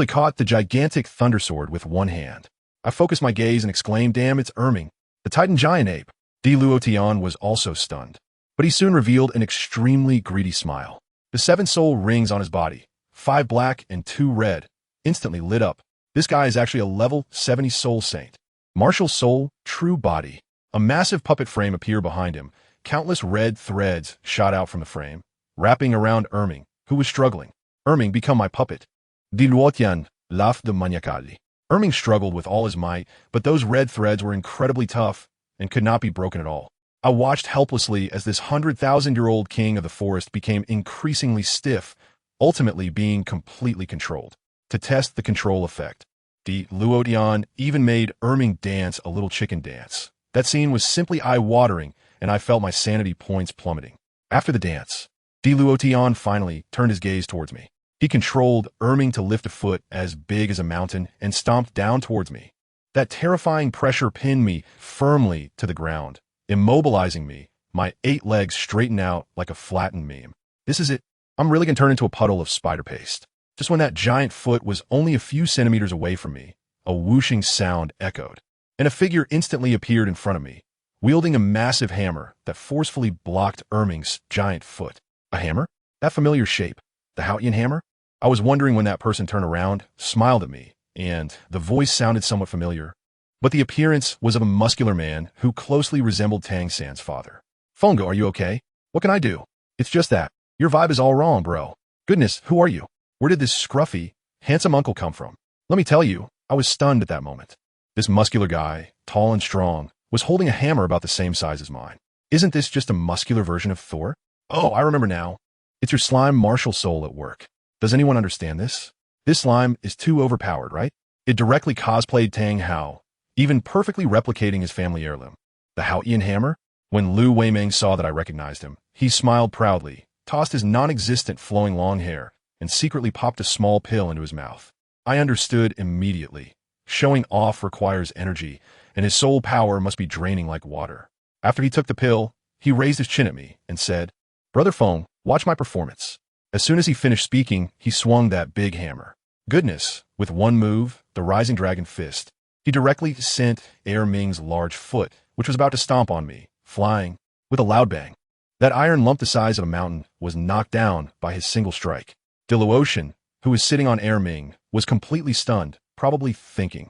caught the gigantic thunder sword with one hand. I focused my gaze and exclaimed, "Damn, it's Erming, the Titan giant ape." Dalu was also stunned, but he soon revealed an extremely greedy smile. The 7 soul rings on his body, 5 black and 2 red, instantly lit up. This guy is actually a level 70 soul saint. Martial soul, true body. A massive puppet frame appeared behind him. Countless red threads shot out from the frame, wrapping around Erming, who was struggling. "Erming, become my puppet." Dalu laughed maniacally. Erming struggled with all his might, but those red threads were incredibly tough and could not be broken at all. I watched helplessly as this 100,000-year-old king of the forest became increasingly stiff, ultimately being completely controlled. To test the control effect, Dalu even made Erming dance a little chicken dance. That scene was simply eye-watering, and I felt my sanity points plummeting. After the dance, Dalu finally turned his gaze towards me. He controlled Erming to lift a foot as big as a mountain and stomped down towards me. That terrifying pressure pinned me firmly to the ground, immobilizing me. My 8 legs straightened out like a flattened meme. This is it. I'm really gonna turn into a puddle of spider paste. Just when that giant foot was only a few centimeters away from me, a whooshing sound echoed, and a figure instantly appeared in front of me, wielding a massive hammer that forcefully blocked Erming's giant foot. A hammer? That familiar shape. The Haotian hammer? I was wondering when that person turned around, smiled at me, and the voice sounded somewhat familiar. But the appearance was of a muscular man who closely resembled Tang San's father. "Fongo, are you okay? What can I do?" "It's just that. Your vibe is all wrong, bro." "Goodness, who are you? Where did this scruffy, handsome uncle come from?" Let me tell you, I was stunned at that moment. This muscular guy, tall and strong, was holding a hammer about the same size as mine. Isn't this just a muscular version of Thor? Oh, I remember now. It's your slime martial soul at work. Does anyone understand this? This slime is too overpowered, right? It directly cosplayed Tang Hao, even perfectly replicating his family heirloom. The Haotian hammer? When Lu Weimeng saw that I recognized him, he smiled proudly, tossed his non-existent flowing long hair, and secretly popped a small pill into his mouth. I understood immediately. Showing off requires energy, and his soul power must be draining like water. After he took the pill, he raised his chin at me and said, "Brother Feng, watch my performance." As soon as he finished speaking, he swung that big hammer. Goodness, with one move, the rising dragon fist, he directly sent Erming's large foot, which was about to stomp on me, flying, with a loud bang. That iron lump the size of a mountain was knocked down by his single strike. Dalu, who was sitting on Erming, was completely stunned, probably thinking,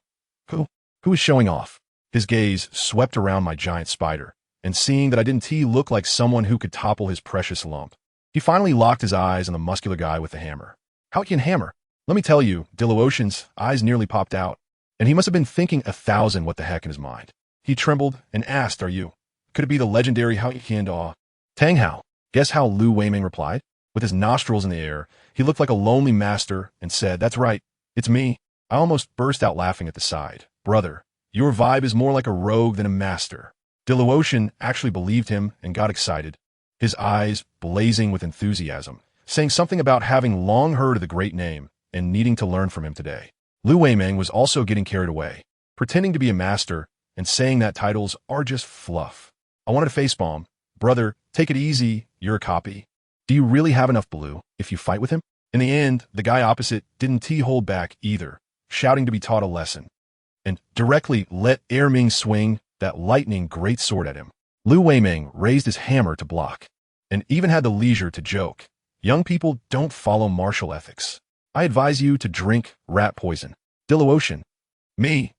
Who is showing off? His gaze swept around my giant spider, and seeing that I didn't look like someone who could topple his precious lump, he finally locked his eyes on the muscular guy with the hammer. Haotian hammer? Let me tell you, Dalu's eyes nearly popped out, and he must have been thinking 1,000 what the heck in his mind. He trembled and asked, "Are you? Could it be the legendary Haotian Tang Hao?" Guess how Lu Weimeng replied? With his nostrils in the air, he looked like a lonely master and said, "That's right, it's me." I almost burst out laughing at the side. "Brother, your vibe is more like a rogue than a master." Dalu actually believed him and got excited, his eyes blazing with enthusiasm, saying something about having long heard of the great name and needing to learn from him today. Lu Weimeng was also getting carried away, pretending to be a master and saying that titles are just fluff. I wanted to facepalm, brother, take it easy, you're a copy. Do you really have enough blue if you fight with him? In the end, the guy opposite didn't hold back either, shouting to be taught a lesson, and directly let Ming swing that lightning great sword at him. Lu Weiming raised his hammer to block, and even had the leisure to joke. Young people don't follow martial ethics. I advise you to drink rat poison. Dilution. Me?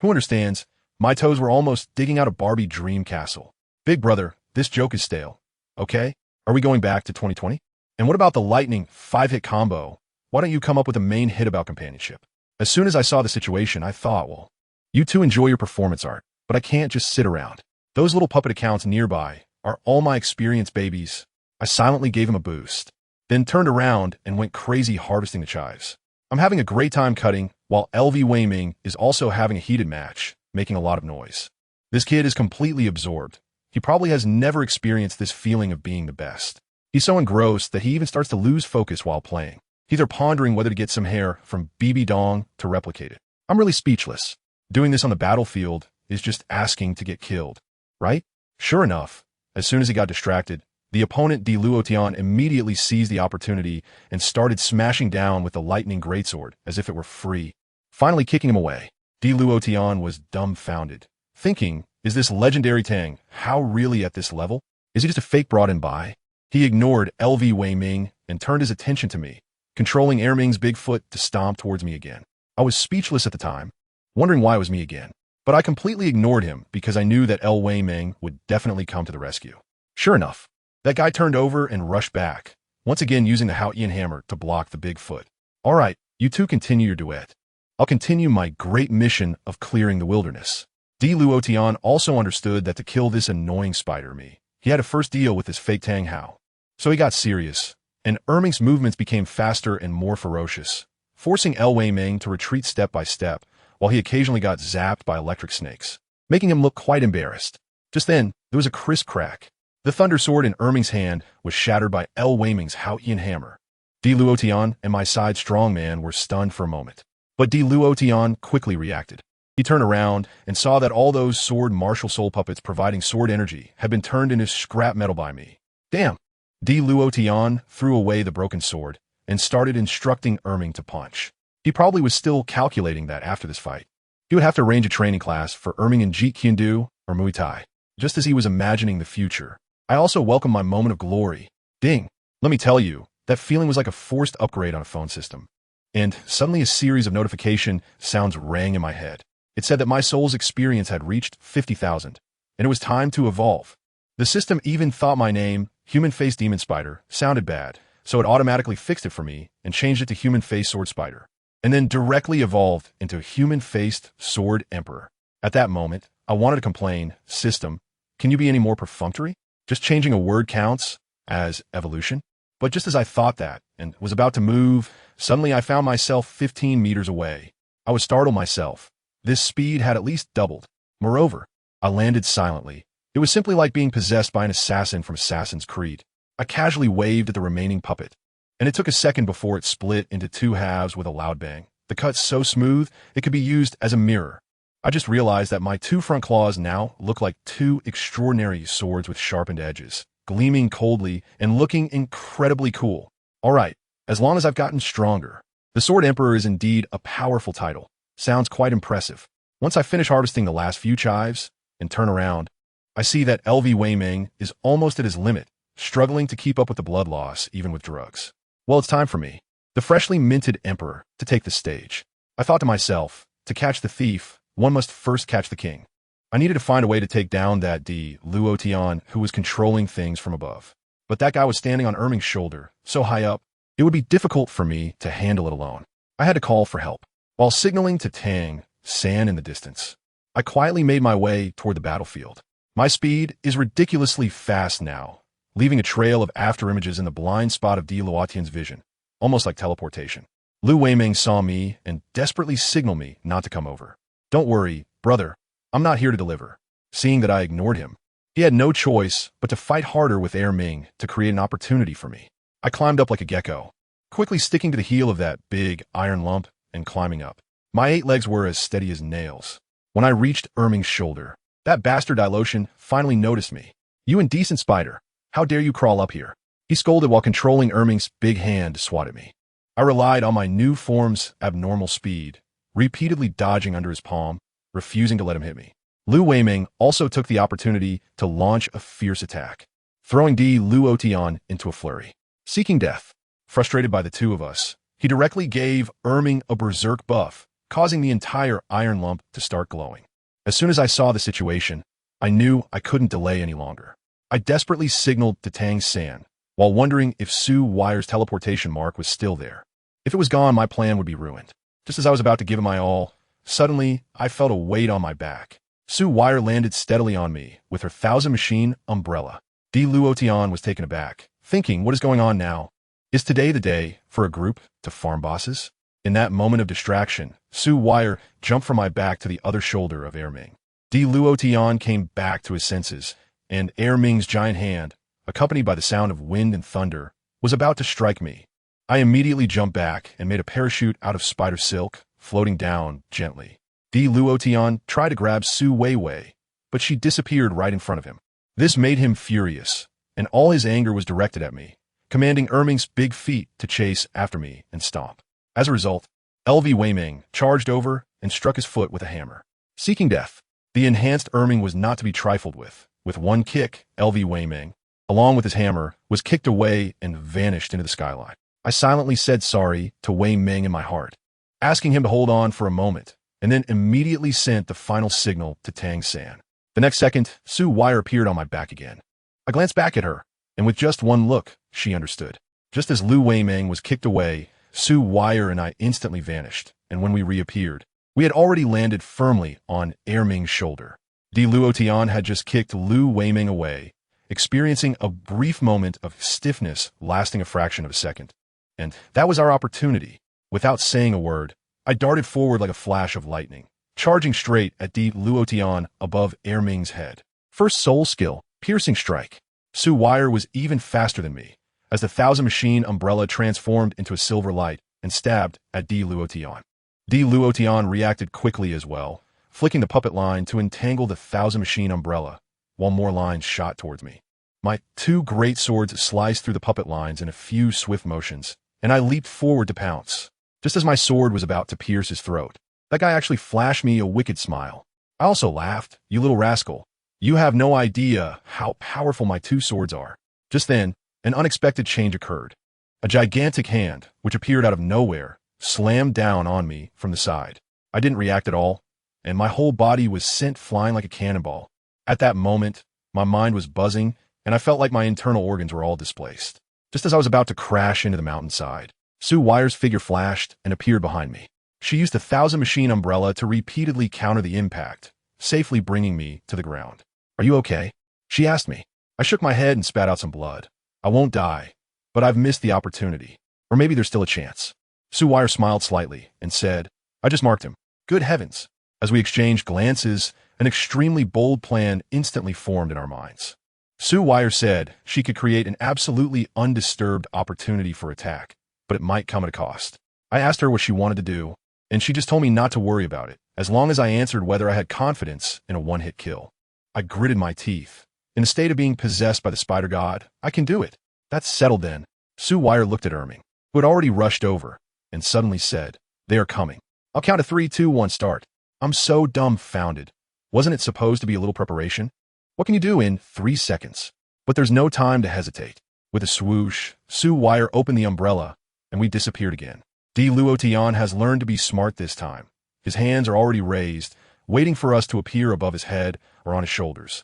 Who understands? My toes were almost digging out a Barbie dream castle. Big brother, this joke is stale. Okay? Are we going back to 2020? And what about the lightning 5-hit combo? Why don't you come up with a main hit about companionship? As soon as I saw the situation, I thought, well, you two enjoy your performance art, but I can't just sit around. Those little puppet accounts nearby are all my experienced babies. I silently gave him a boost, then turned around and went crazy harvesting the chives. I'm having a great time cutting, while LV Weiming is also having a heated match, making a lot of noise. This kid is completely absorbed. He probably has never experienced this feeling of being the best. He's so engrossed that he even starts to lose focus while playing. He's pondering whether to get some hair from BB Dong to replicate it. I'm really speechless. Doing this on the battlefield is just asking to get killed, right? Sure enough, as soon as he got distracted, the opponent Douluo immediately seized the opportunity and started smashing down with the lightning greatsword as if it were free, finally kicking him away. Douluo was dumbfounded, thinking, is this legendary Tang how really at this level? Is he just a fake brought in by? He ignored LV Weiming and turned his attention to me, controlling Ming's big foot to stomp towards me again. I was speechless at the time, wondering why it was me again. But I completely ignored him because I knew that L. Weiming would definitely come to the rescue. Sure enough, that guy turned over and rushed back, once again using the Haotian hammer to block the big foot. All right, you two continue your duet. I'll continue my great mission of clearing the wilderness. Douluo also understood that to kill this annoying spider me, he had to first deal with this fake Tang Hao. So he got serious, and Ming's movements became faster and more ferocious, forcing L. Weiming to retreat step by step, while he occasionally got zapped by electric snakes, making him look quite embarrassed. Just then, there was a crisp crack. The thunder sword in Ming's hand was shattered by L. Weiming's Haotian hammer. Douluo and my side strongman were stunned for a moment, but Douluo quickly reacted. He turned around and saw that all those sword martial soul puppets providing sword energy had been turned into scrap metal by me. Damn! Douluo threw away the broken sword and started instructing Ming to punch. He probably was still calculating that after this fight, he would have to arrange a training class for Ming in Jeet Kune Do or Muay Thai, just as he was imagining the future. I also welcomed my moment of glory. Ding! Let me tell you, that feeling was like a forced upgrade on a phone system. And suddenly a series of notification sounds rang in my head. It said that my soul's experience had reached 50,000, and it was time to evolve. The system even thought my name, Human Face Demon Spider, sounded bad, so it automatically fixed it for me and changed it to Human Face Sword Spider, and then directly evolved into Human-Faced Sword Emperor. At that moment, I wanted to complain, system, can you be any more perfunctory? Just changing a word counts as evolution? But just as I thought that, and was about to move, suddenly I found myself 15 meters away. I was startled myself. This speed had at least doubled. Moreover, I landed silently. It was simply like being possessed by an assassin from Assassin's Creed. I casually waved at the remaining puppet, and it took a second before it split into two halves with a loud bang. The cut so smooth, it could be used as a mirror. I just realized that my two front claws now look like two extraordinary swords with sharpened edges, gleaming coldly and looking incredibly cool. All right, as long as I've gotten stronger. The Sword Emperor is indeed a powerful title. Sounds quite impressive. Once I finish harvesting the last few chives and turn around, I see that LV Weiming is almost at his limit, struggling to keep up with the blood loss even with drugs. Well, it's time for me, the freshly minted emperor, to take the stage. I thought to myself, to catch the thief, one must first catch the king. I needed to find a way to take down that Douluo who was controlling things from above. But that guy was standing on Ming's shoulder, so high up, it would be difficult for me to handle it alone. I had to call for help. While signaling to Tang San in the distance, I quietly made my way toward the battlefield. My speed is ridiculously fast now, leaving a trail of afterimages in the blind spot of Douluo's vision, almost like teleportation. Lu Weiming saw me and desperately signaled me not to come over. Don't worry, brother, I'm not here to deliver. Seeing that I ignored him, he had no choice but to fight harder with Ming to create an opportunity for me. I climbed up like a gecko, quickly sticking to the heel of that big iron lump and climbing up. My 8 legs were as steady as nails. When I reached Ming's shoulder, that bastard Dilotion finally noticed me. You indecent spider. How dare you crawl up here? He scolded while controlling Erming's big hand to swat at me. I relied on my new form's abnormal speed, repeatedly dodging under his palm, refusing to let him hit me. Lu Weiming also took the opportunity to launch a fierce attack, throwing Dalu Tian into a flurry. Seeking death. Frustrated by the two of us, he directly gave Erming a berserk buff, causing the entire iron lump to start glowing. As soon as I saw the situation, I knew I couldn't delay any longer. I desperately signaled to Tang San, while wondering if Su Wire's teleportation mark was still there. If it was gone, my plan would be ruined. Just as I was about to give it my all, suddenly I felt a weight on my back. Su Wire landed steadily on me with her 1,000-machine umbrella. Dalu Tian was taken aback, thinking, what is going on now? Is today the day for a group to farm bosses? In that moment of distraction, Su Wire jumped from my back to the other shoulder of Erming. Dalu Tian came back to his senses, and Erming's giant hand, accompanied by the sound of wind and thunder, was about to strike me. I immediately jumped back and made a parachute out of spider silk, floating down gently. Dalu Tian tried to grab Su Weiwei, but she disappeared right in front of him. This made him furious, and all his anger was directed at me, commanding Erming's big feet to chase after me and stomp. As a result, LV Weiming charged over and struck his foot with a hammer. Seeking death. The enhanced Erming was not to be trifled with. With one kick, LV Weiming, along with his hammer, was kicked away and vanished into the skyline. I silently said sorry to Wei Ming in my heart, asking him to hold on for a moment, and then immediately sent the final signal to Tang San. The next second, Su Wire appeared on my back again. I glanced back at her, and with just one look, she understood. Just as Lu Weiming was kicked away, Su Wire and I instantly vanished, and when we reappeared, we had already landed firmly on Erming's shoulder. Dalu Tian had just kicked Lu Weiming away, experiencing a brief moment of stiffness lasting a fraction of a second. And that was our opportunity. Without saying a word, I darted forward like a flash of lightning, charging straight at Dalu Tian above Erming's head. First soul skill, piercing strike. Su Wire was even faster than me, as the 1,000-machine umbrella transformed into a silver light and stabbed at Dalu Tian. Dalu Tian reacted quickly as well, flicking the puppet line to entangle the 1,000-machine umbrella, while more lines shot towards me. My two great swords sliced through the puppet lines in a few swift motions, and I leaped forward to pounce. Just as my sword was about to pierce his throat, that guy actually flashed me a wicked smile. I also laughed. You little rascal. You have no idea how powerful my two swords are. Just then, an unexpected change occurred. A gigantic hand, which appeared out of nowhere, slammed down on me from the side. I didn't react at all, and my whole body was sent flying like a cannonball. At that moment, my mind was buzzing, and I felt like my internal organs were all displaced. Just as I was about to crash into the mountainside, Su Wire's figure flashed and appeared behind me. She used the 1,000-machine umbrella to repeatedly counter the impact, safely bringing me to the ground. Are you okay? She asked me. I shook my head and spat out some blood. I won't die, but I've missed the opportunity. Or maybe there's still a chance. Su Wire smiled slightly and said, I just marked him. Good heavens. As we exchanged glances, an extremely bold plan instantly formed in our minds. Su Wire said she could create an absolutely undisturbed opportunity for attack, but it might come at a cost. I asked her what she wanted to do, and she just told me not to worry about it, as long as I answered whether I had confidence in a one-hit kill. I gritted my teeth. In a state of being possessed by the spider god, I can do it. That's settled then. Su Wire looked at Erming, who had already rushed over, and suddenly said, They are coming. I'll count to 3, 2, 1, start. I'm so dumbfounded. Wasn't it supposed to be a little preparation? What can you do in 3 seconds? But there's no time to hesitate. With a swoosh, Su Wire opened the umbrella, and we disappeared again. Dalu Tian has learned to be smart this time. His hands are already raised, waiting for us to appear above his head or on his shoulders,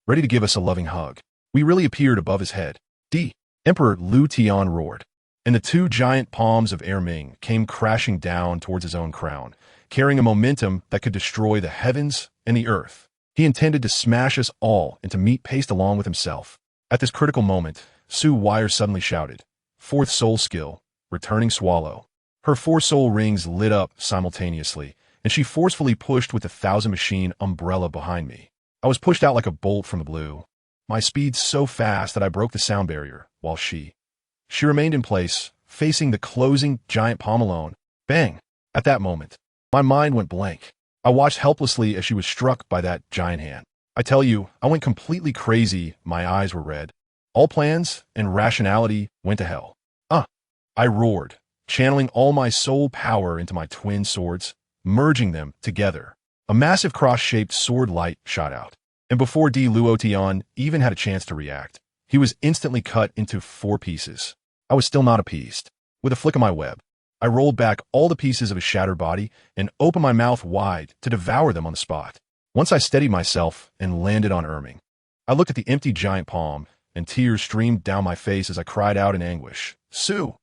ready to give us a loving hug. We really appeared above his head. Emperor Lu Tian roared, and the two giant palms of Erming came crashing down towards his own crown, carrying a momentum that could destroy the heavens and the earth. He intended to smash us all into meat paste along with himself. At this critical moment, Su Wire suddenly shouted, Fourth soul skill, returning swallow. Her 4 soul rings lit up simultaneously, and she forcefully pushed with the 1,000-machine umbrella behind me. I was pushed out like a bolt from the blue, my speed so fast that I broke the sound barrier, while she remained in place, facing the closing giant palm alone. Bang! At that moment, my mind went blank. I watched helplessly as she was struck by that giant hand. I tell you, I went completely crazy. My eyes were red. All plans and rationality went to hell. Uh, I roared, channeling all my soul power into my twin swords, merging them together. A massive cross-shaped sword light shot out, and before Dalu even had a chance to react, he was instantly cut into 4 pieces. I was still not appeased. With a flick of my web, I rolled back all the pieces of his shattered body and opened my mouth wide to devour them on the spot. Once I steadied myself and landed on Erming, I looked at the empty giant palm, and tears streamed down my face as I cried out in anguish, "Sue,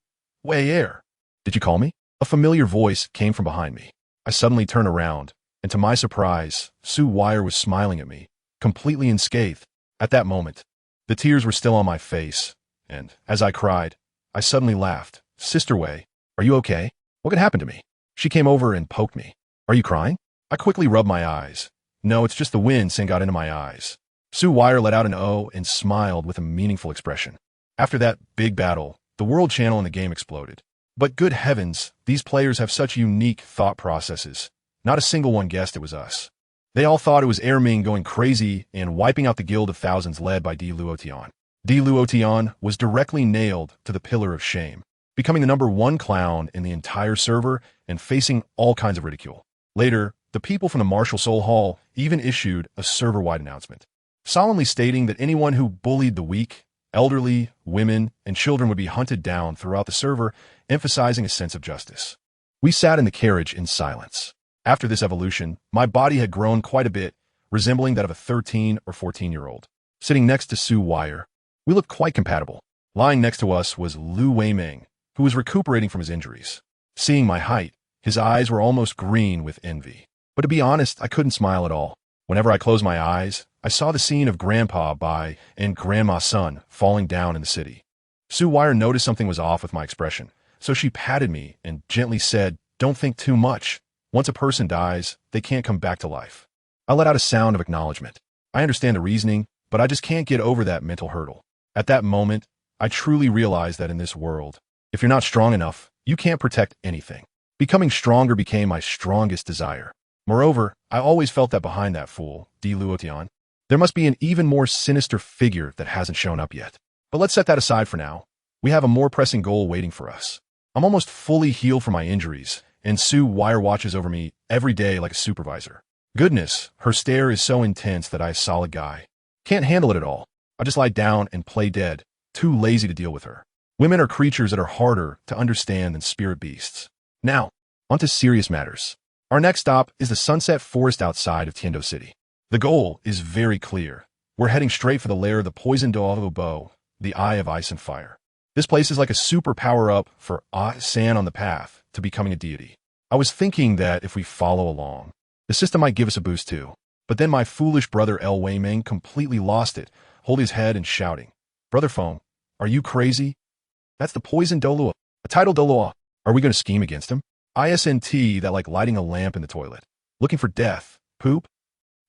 way air. Did you call me?" A familiar voice came from behind me. I suddenly turned around, and to my surprise, Sue Wire was smiling at me, completely unscathed. At that moment, the tears were still on my face, and as I cried, I suddenly laughed. "Sister Wei, are you okay? What could happen to me?" She came over and poked me. "Are you crying?" I quickly rubbed my eyes. "No, it's just the wind Sin got into my eyes." Sue Wire let out an "oh" and smiled with a meaningful expression. After that big battle, the world channel in the game exploded. But good heavens, these players have such unique thought processes. Not a single one guessed it was us. They all thought it was Erming going crazy and wiping out the Guild of Thousands led by Dalu. Dalu was directly nailed to the pillar of shame, becoming the #1 clown in the entire server and facing all kinds of ridicule. Later, the people from the Martial Soul Hall even issued a server-wide announcement, solemnly stating that anyone who bullied the weak, elderly, women, and children would be hunted down throughout the server, emphasizing a sense of justice. We sat in the carriage in silence. After this evolution, my body had grown quite a bit, resembling that of a 13 or 14-year-old. Sitting next to Sue Wire, we looked quite compatible. Lying next to us was Lu Weiming, who was recuperating from his injuries. Seeing my height, his eyes were almost green with envy. But to be honest, I couldn't smile at all. Whenever I closed my eyes, I saw the scene of Grandpa and Grandma's son falling down in the city. Sue Wire noticed something was off with my expression, so she patted me and gently said, "Don't think too much. Once a person dies, they can't come back to life." I let out a sound of acknowledgement. I understand the reasoning, but I just can't get over that mental hurdle. At that moment, I truly realized that in this world, if you're not strong enough, you can't protect anything. Becoming stronger became my strongest desire. Moreover, I always felt that behind that fool, Dalu, there must be an even more sinister figure that hasn't shown up yet. But let's set that aside for now. We have a more pressing goal waiting for us. I'm almost fully healed from my injuries, and Sue Wire watches over me every day like a supervisor. Goodness, her stare is so intense that I, a solid guy, can't handle it at all. I just lie down and play dead, too lazy to deal with her. Women are creatures that are harder to understand than spirit beasts. Now, on to serious matters. Our next stop is the Sunset Forest outside of Tiendo City. The goal is very clear. We're heading straight for the lair of the poison Douluo, the Eye of Ice and Fire. This place is like a super power-up for Tang San on the path to becoming a deity. I was thinking that if we follow along, the system might give us a boost too. But then my foolish brother El Weiming completely lost it, holding his head and shouting, "Brother Feng, are you crazy? That's the poison Douluo, a title Douluo. Are we going to scheme against him? ISNT, that like lighting a lamp in the toilet. Looking for death. Poop?"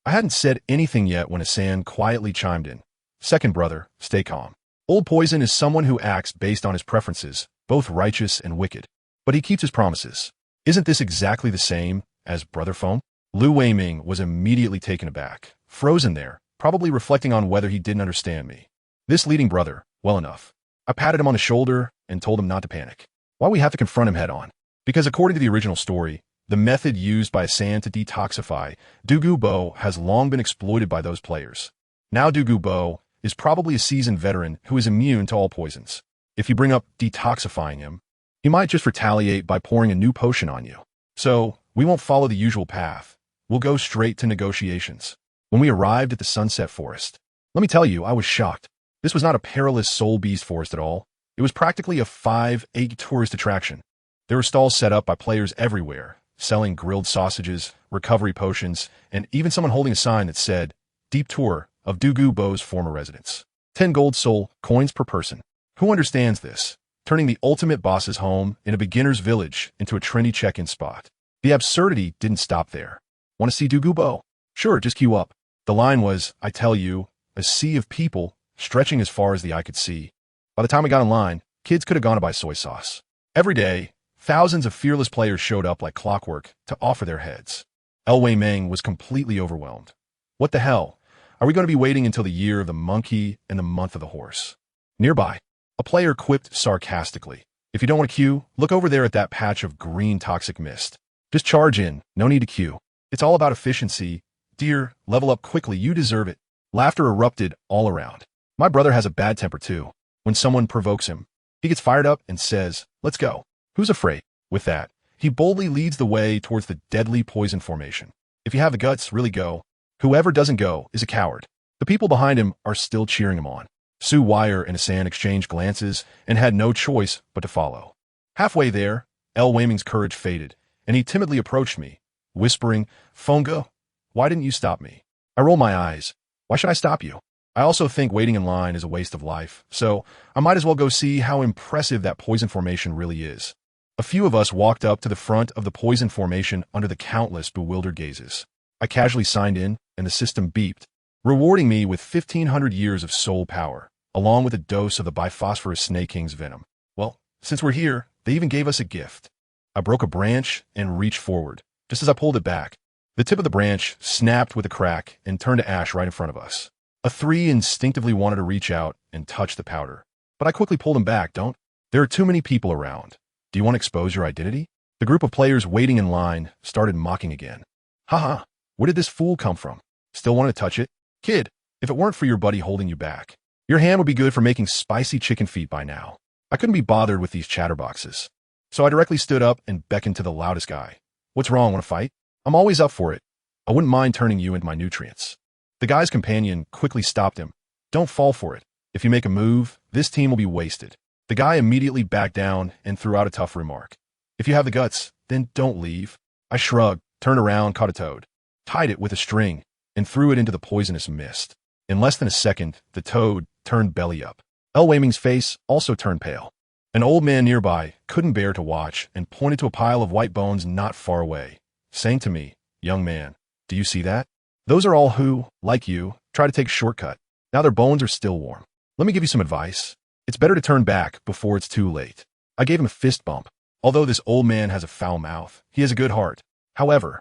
I hadn't said anything yet when San quietly chimed in. "Second brother, stay calm. Old Poison is someone who acts based on his preferences, both righteous and wicked. But he keeps his promises. Isn't this exactly the same as Brother Feng?" Lu Weiming was immediately taken aback, frozen there, probably reflecting on whether he didn't understand me. This leading brother, well enough. I patted him on the shoulder and told him not to panic. Why we have to confront him head on? Because according to the original story, the method used by San to detoxify Douluo has long been exploited by those players. Now Douluo is probably a seasoned veteran who is immune to all poisons. If you bring up detoxifying him, he might just retaliate by pouring a new potion on you. So, we won't follow the usual path. We'll go straight to negotiations. When we arrived at the Sunset Forest, let me tell you, I was shocked. This was not a perilous soul beast forest at all. It was practically a 5-8 tourist attraction. There were stalls set up by players everywhere, selling grilled sausages, recovery potions, and even someone holding a sign that said, "Deep Tour of Douluo's former residence. 10 gold soul coins per person." Who understands this? Turning the ultimate boss's home in a beginner's village into a trendy check-in spot. The absurdity didn't stop there. Want to see Douluo? Sure, just queue up. The line was, I tell you, a sea of people stretching as far as the eye could see. By the time we got in line, kids could have gone to buy soy sauce. Every day, thousands of fearless players showed up like clockwork to offer their heads. El Weiming was completely overwhelmed. What the hell? Are we going to be waiting until the year of the monkey and the month of the horse? Nearby, a player quipped sarcastically. If you don't want to queue, look over there at that patch of green toxic mist. Just charge in, no need to queue. It's all about efficiency. Dear, level up quickly, you deserve it. Laughter erupted all around. My brother has a bad temper too. When someone provokes him, he gets fired up and says, let's go. Who's afraid? With that, he boldly leads the way towards the deadly poison formation. If you have the guts, really go. Whoever doesn't go is a coward. The people behind him are still cheering him on. Su Wire and San exchanged glances and had no choice but to follow. Halfway there, El Weiming's courage faded, and he timidly approached me, whispering, Fongo, why didn't you stop me? I roll my eyes. Why should I stop you? I also think waiting in line is a waste of life, so I might as well go see how impressive that poison formation really is. A few of us walked up to the front of the poison formation under the countless bewildered gazes. I casually signed in, and the system beeped, rewarding me with 1,500 years of soul power, along with a dose of the biphosphorus snake king's venom. Well, since we're here, they even gave us a gift. I broke a branch and reached forward. Just as I pulled it back, the tip of the branch snapped with a crack and turned to ash right in front of us. A three instinctively wanted to reach out and touch the powder, but I quickly pulled him back. Don't. There are too many people around. Do you want to expose your identity? The group of players waiting in line started mocking again. Haha, where did this fool come from? Still want to touch it? Kid, if it weren't for your buddy holding you back, your hand would be good for making spicy chicken feet by now. I couldn't be bothered with these chatterboxes. So I directly stood up and beckoned to the loudest guy. What's wrong, want to fight? I'm always up for it. I wouldn't mind turning you into my nutrients. The guy's companion quickly stopped him. Don't fall for it. If you make a move, this team will be wasted. The guy immediately backed down and threw out a tough remark. If you have the guts, then don't leave. I shrugged, turned around, caught a toad, tied it with a string, and threw it into the poisonous mist. In less than a second, the toad turned belly up. El Weiming's face also turned pale. An old man nearby couldn't bear to watch and pointed to a pile of white bones not far away, saying to me, young man, do you see that? Those are all who, like you, try to take a shortcut. Now their bones are still warm. Let me give you some advice. It's better to turn back before it's too late. I gave him a fist bump. Although this old man has a foul mouth, he has a good heart. However,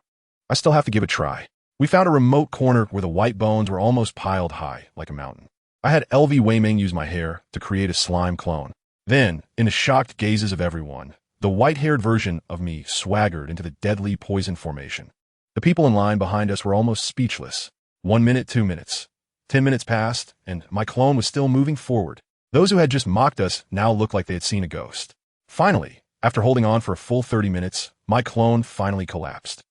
I still have to give it a try. We found a remote corner where the white bones were almost piled high, like a mountain. I had LV Weiming use my hair to create a slime clone. Then, in the shocked gazes of everyone, the white-haired version of me swaggered into the deadly poison formation. The people in line behind us were almost speechless. 1 minute, 2 minutes. 10 minutes passed, and my clone was still moving forward. Those who had just mocked us now looked like they had seen a ghost. Finally, after holding on for a full 30 minutes, my clone finally collapsed.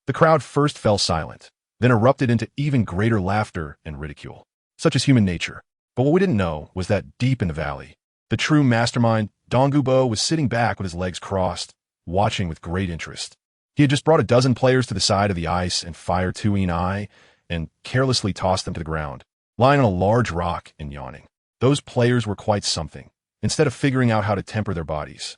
The crowd first fell silent, then erupted into even greater laughter and ridicule. Such is human nature. But what we didn't know was that deep in the valley, the true mastermind, Douluo, was sitting back with his legs crossed, watching with great interest. He had just brought a dozen players to the side of the ice and fired 2 in eye and carelessly tossed them to the ground, lying on a large rock and yawning. Those players were quite something. Instead of figuring out how to temper their bodies,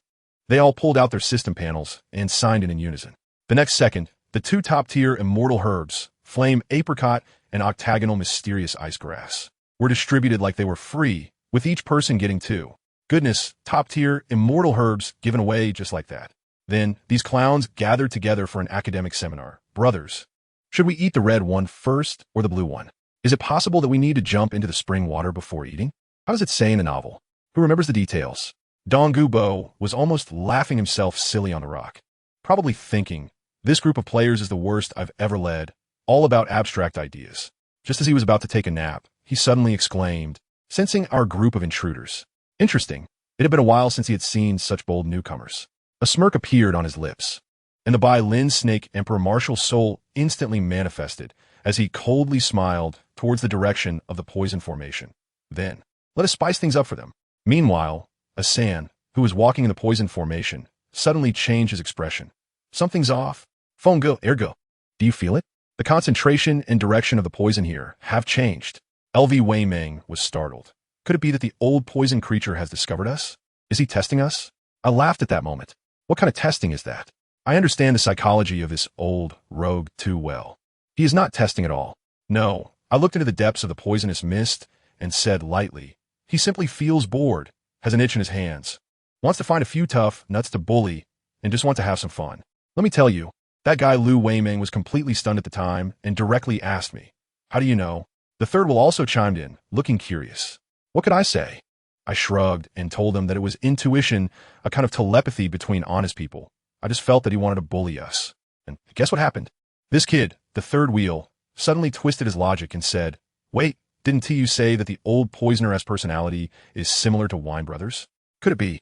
they all pulled out their system panels and signed in unison. The next second, the 2 top-tier immortal herbs, Flame Apricot and Octagonal Mysterious Ice Grass, were distributed like they were free, with each person getting 2. Goodness, top-tier immortal herbs given away just like that. Then, these clowns gathered together for an academic seminar. Brothers, should we eat the red one first or the blue one? Is it possible that we need to jump into the spring water before eating? How does it say in the novel? Who remembers the details? Douluo was almost laughing himself silly on the rock, probably thinking, this group of players is the worst I've ever led, all about abstract ideas. Just as he was about to take a nap, he suddenly exclaimed, sensing our group of intruders. Interesting. It had been a while since he had seen such bold newcomers. A smirk appeared on his lips, and the Bai Lin Snake Emperor Martial Soul instantly manifested as he coldly smiled towards the direction of the poison formation. Then, let us spice things up for them. Meanwhile, San, who was walking in the poison formation, suddenly changed his expression. Something's off. Fongo, ergo. Do you feel it? The concentration and direction of the poison here have changed. LV Weiming was startled. Could it be that the old poison creature has discovered us? Is he testing us? I laughed at that moment. What kind of testing is that? I understand the psychology of this old rogue too well. He is not testing at all. No, I looked into the depths of the poisonous mist and said lightly, he simply feels bored, has an itch in his hands, wants to find a few tough nuts to bully, and just wants to have some fun. Let me tell you, that guy Lu Weiming was completely stunned at the time and directly asked me, how do you know? The third will also chimed in, looking curious. What could I say? I shrugged and told him that it was intuition, a kind of telepathy between honest people. I just felt that he wanted to bully us. And guess what happened? This kid, the third wheel, suddenly twisted his logic and said, wait, didn't you say that the old poisoner-esque personality is similar to Wine Brothers? Could it be?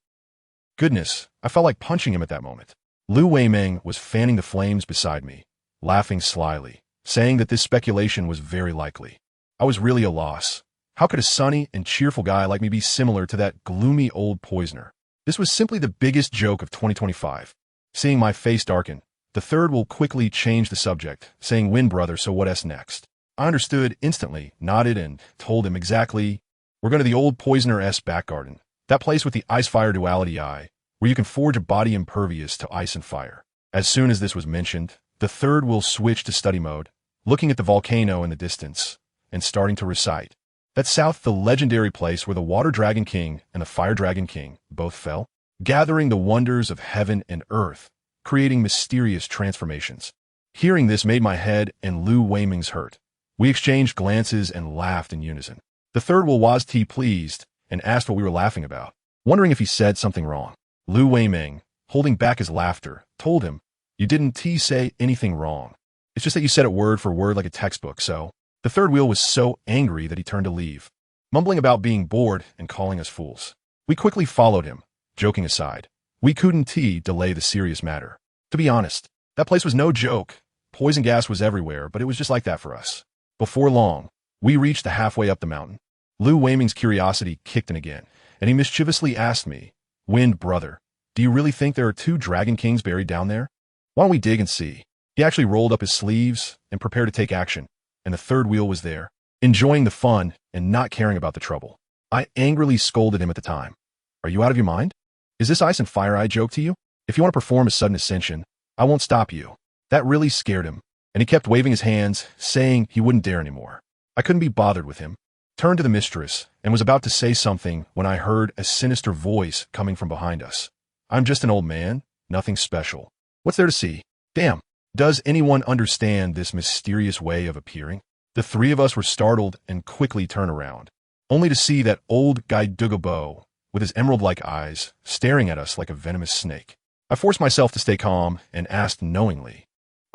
Goodness, I felt like punching him at that moment. Lu Weiming was fanning the flames beside me, laughing slyly, saying that this speculation was very likely. I was really a loss. How could a sunny and cheerful guy like me be similar to that gloomy old poisoner? This was simply the biggest joke of 2025. Seeing my face darken, the third will quickly change the subject, saying Win brother, so what's next? I understood instantly, nodded, and told him exactly, we're going to the old poisoner-esque back garden, that place with the ice-fire duality eye, where you can forge a body impervious to ice and fire. As soon as this was mentioned, the third will switch to study mode, looking at the volcano in the distance, and starting to recite. That's south the legendary place where the Water Dragon King and the Fire Dragon King both fell, gathering the wonders of heaven and earth, creating mysterious transformations. Hearing this made my head and Lu Weiming's hurt. We exchanged glances and laughed in unison. The third was pleased and asked what we were laughing about, wondering if he said something wrong. Lu Weiming, holding back his laughter, told him, you didn't say anything wrong. It's just that you said it word for word like a textbook, so. The third wheel was so angry that he turned to leave, mumbling about being bored and calling us fools. We quickly followed him, joking aside. We couldn't delay the serious matter. To be honest, that place was no joke. Poison gas was everywhere, but it was just like that for us. Before long, we reached the halfway up the mountain. Lu Weiming's curiosity kicked in again, and he mischievously asked me, Wind brother, do you really think there are 2 Dragon Kings buried down there? Why don't we dig and see? He actually rolled up his sleeves and prepared to take action, and the third wheel was there, enjoying the fun and not caring about the trouble. I angrily scolded him at the time. Are you out of your mind? Is this ice and fire eye joke to you? If you want to perform a sudden ascension, I won't stop you. That really scared him, and he kept waving his hands, saying he wouldn't dare anymore. I couldn't be bothered with him. Turned to the mistress and was about to say something when I heard a sinister voice coming from behind us. I'm just an old man, nothing special. What's there to see? Damn, does anyone understand this mysterious way of appearing? The 3 of us were startled and quickly turned around, only to see that old guy Douluo, with his emerald-like eyes, staring at us like a venomous snake. I forced myself to stay calm and asked knowingly,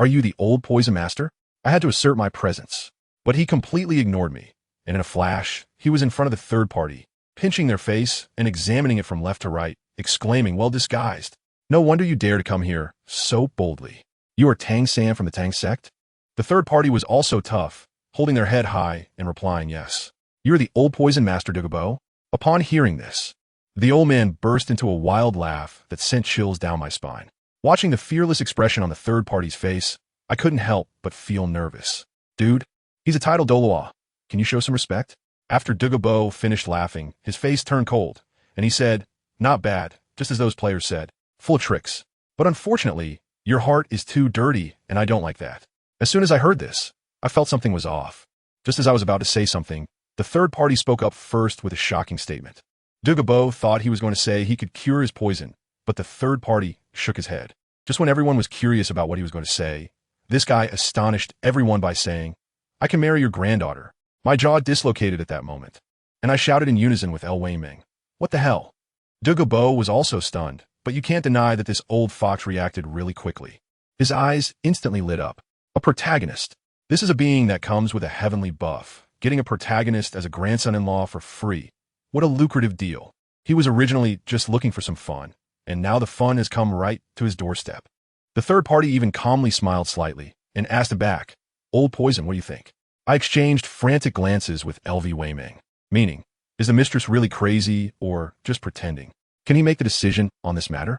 are you the old poison master? I had to assert my presence, but he completely ignored me, and in a flash, he was in front of the third party, pinching their face and examining it from left to right, exclaiming, well disguised. No wonder you dare to come here so boldly. You are Tang San from the Tang sect? The third party was also tough, holding their head high and replying yes. You are the old poison master Douluo? Upon hearing this, the old man burst into a wild laugh that sent chills down my spine. Watching the fearless expression on the third party's face, I couldn't help but feel nervous. Dude, he's a titled Douluo. Can you show some respect? After Douluo finished laughing, his face turned cold, and he said, not bad, just as those players said, full of tricks. But unfortunately, your heart is too dirty, and I don't like that. As soon as I heard this, I felt something was off. Just as I was about to say something, the third party spoke up first with a shocking statement. Douluo thought he was going to say he could cure his poison, but the third party shook his head. Just when everyone was curious about what he was going to say, this guy astonished everyone by saying, I can marry your granddaughter. My jaw dislocated at that moment, and I shouted in unison with El Weiming. What the hell? Douluo was also stunned, but you can't deny that this old fox reacted really quickly. His eyes instantly lit up. A protagonist. This is a being that comes with a heavenly buff, getting a protagonist as a grandson-in-law for free. What a lucrative deal. He was originally just looking for some fun, and now the fun has come right to his doorstep. The third party even calmly smiled slightly and asked him back, Old poison, what do you think? I exchanged frantic glances with LV Weiming, meaning, is the mistress really crazy or just pretending? Can he make the decision on this matter?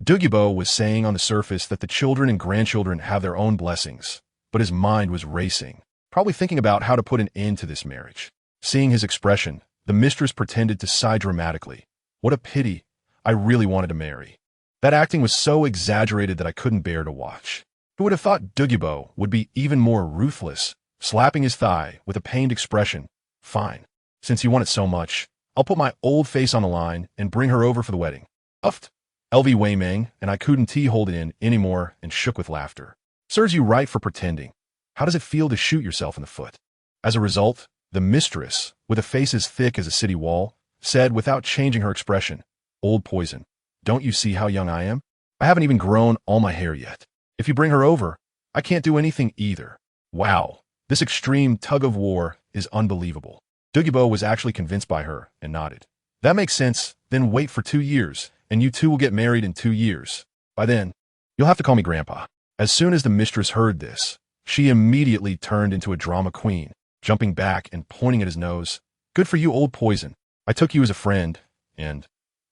Douluo was saying on the surface that the children and grandchildren have their own blessings, but his mind was racing, probably thinking about how to put an end to this marriage. Seeing his expression, the mistress pretended to sigh dramatically. What a pity. I really wanted to marry. That acting was so exaggerated that I couldn't bear to watch. Who would have thought Douluo would be even more ruthless, slapping his thigh with a pained expression? Fine. Since you want it so much, I'll put my old face on the line and bring her over for the wedding. Uffed. LV Weiming and I couldn't hold it in anymore and shook with laughter. Serves you right for pretending. How does it feel to shoot yourself in the foot? As a result, The mistress, with a face as thick as a city wall, said without changing her expression, "Old poison, don't you see how young I am? I haven't even grown all my hair yet. If you bring her over, I can't do anything either." Wow, this extreme tug-of-war is unbelievable. Douluo was actually convinced by her and nodded. "That makes sense. Then wait for 2 years, and you two will get married in 2 years. By then, you'll have to call me Grandpa." As soon as the mistress heard this, she immediately turned into a drama queen, jumping back and pointing at his nose. "Good for you, old poison. I took you as a friend, and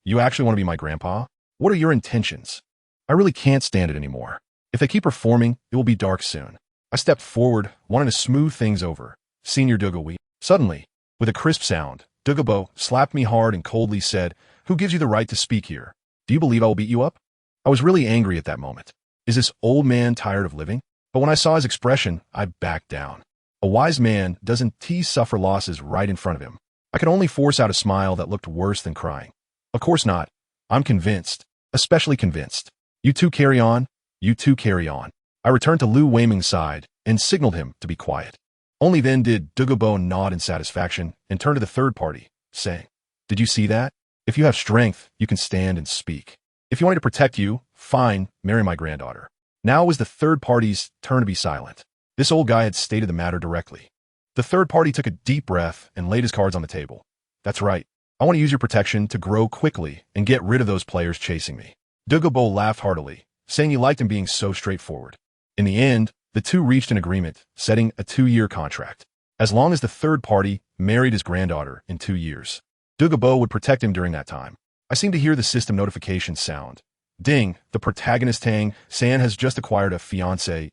you actually want to be my grandpa? What are your intentions? I really can't stand it anymore. If they keep performing, it will be dark soon." I stepped forward, wanting to smooth things over. "Senior Douluo." Suddenly, with a crisp sound, Douluo slapped me hard and coldly said, "Who gives you the right to speak here? Do you believe I will beat you up?" I was really angry at that moment. Is this old man tired of living? But when I saw his expression, I backed down. A wise man doesn't suffer losses right in front of him. I could only force out a smile that looked worse than crying. "Of course not. I'm convinced, especially convinced. You two carry on. You two carry on." I returned to Lu Weiming's side and signaled him to be quiet. Only then did Douluo nod in satisfaction and turn to the third party, saying, "Did you see that? If you have strength, you can stand and speak. If you want me to protect you, fine, marry my granddaughter." Now it was the third party's turn to be silent. This old guy had stated the matter directly. The third party took a deep breath and laid his cards on the table. "That's right. I want to use your protection to grow quickly and get rid of those players chasing me." Douluo laughed heartily, saying he liked him being so straightforward. In the end, the two reached an agreement, setting a 2-year contract. As long as the third party married his granddaughter in 2 years, Douluo would protect him during that time. I seem to hear the system notification sound. Ding, the protagonist Tang San has just acquired a fiancé.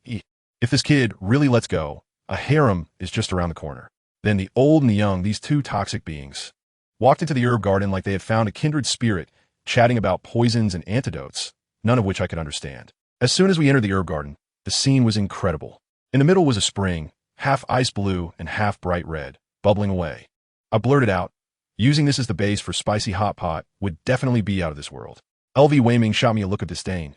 If this kid really lets go, a harem is just around the corner. Then the old and the young, these two toxic beings, walked into the herb garden like they had found a kindred spirit, chatting about poisons and antidotes, none of which I could understand. As soon as we entered the herb garden, the scene was incredible. In the middle was a spring, half ice blue and half bright red, bubbling away. I blurted out, "Using this as the base for spicy hot pot would definitely be out of this world." LV Weiming shot me a look of disdain.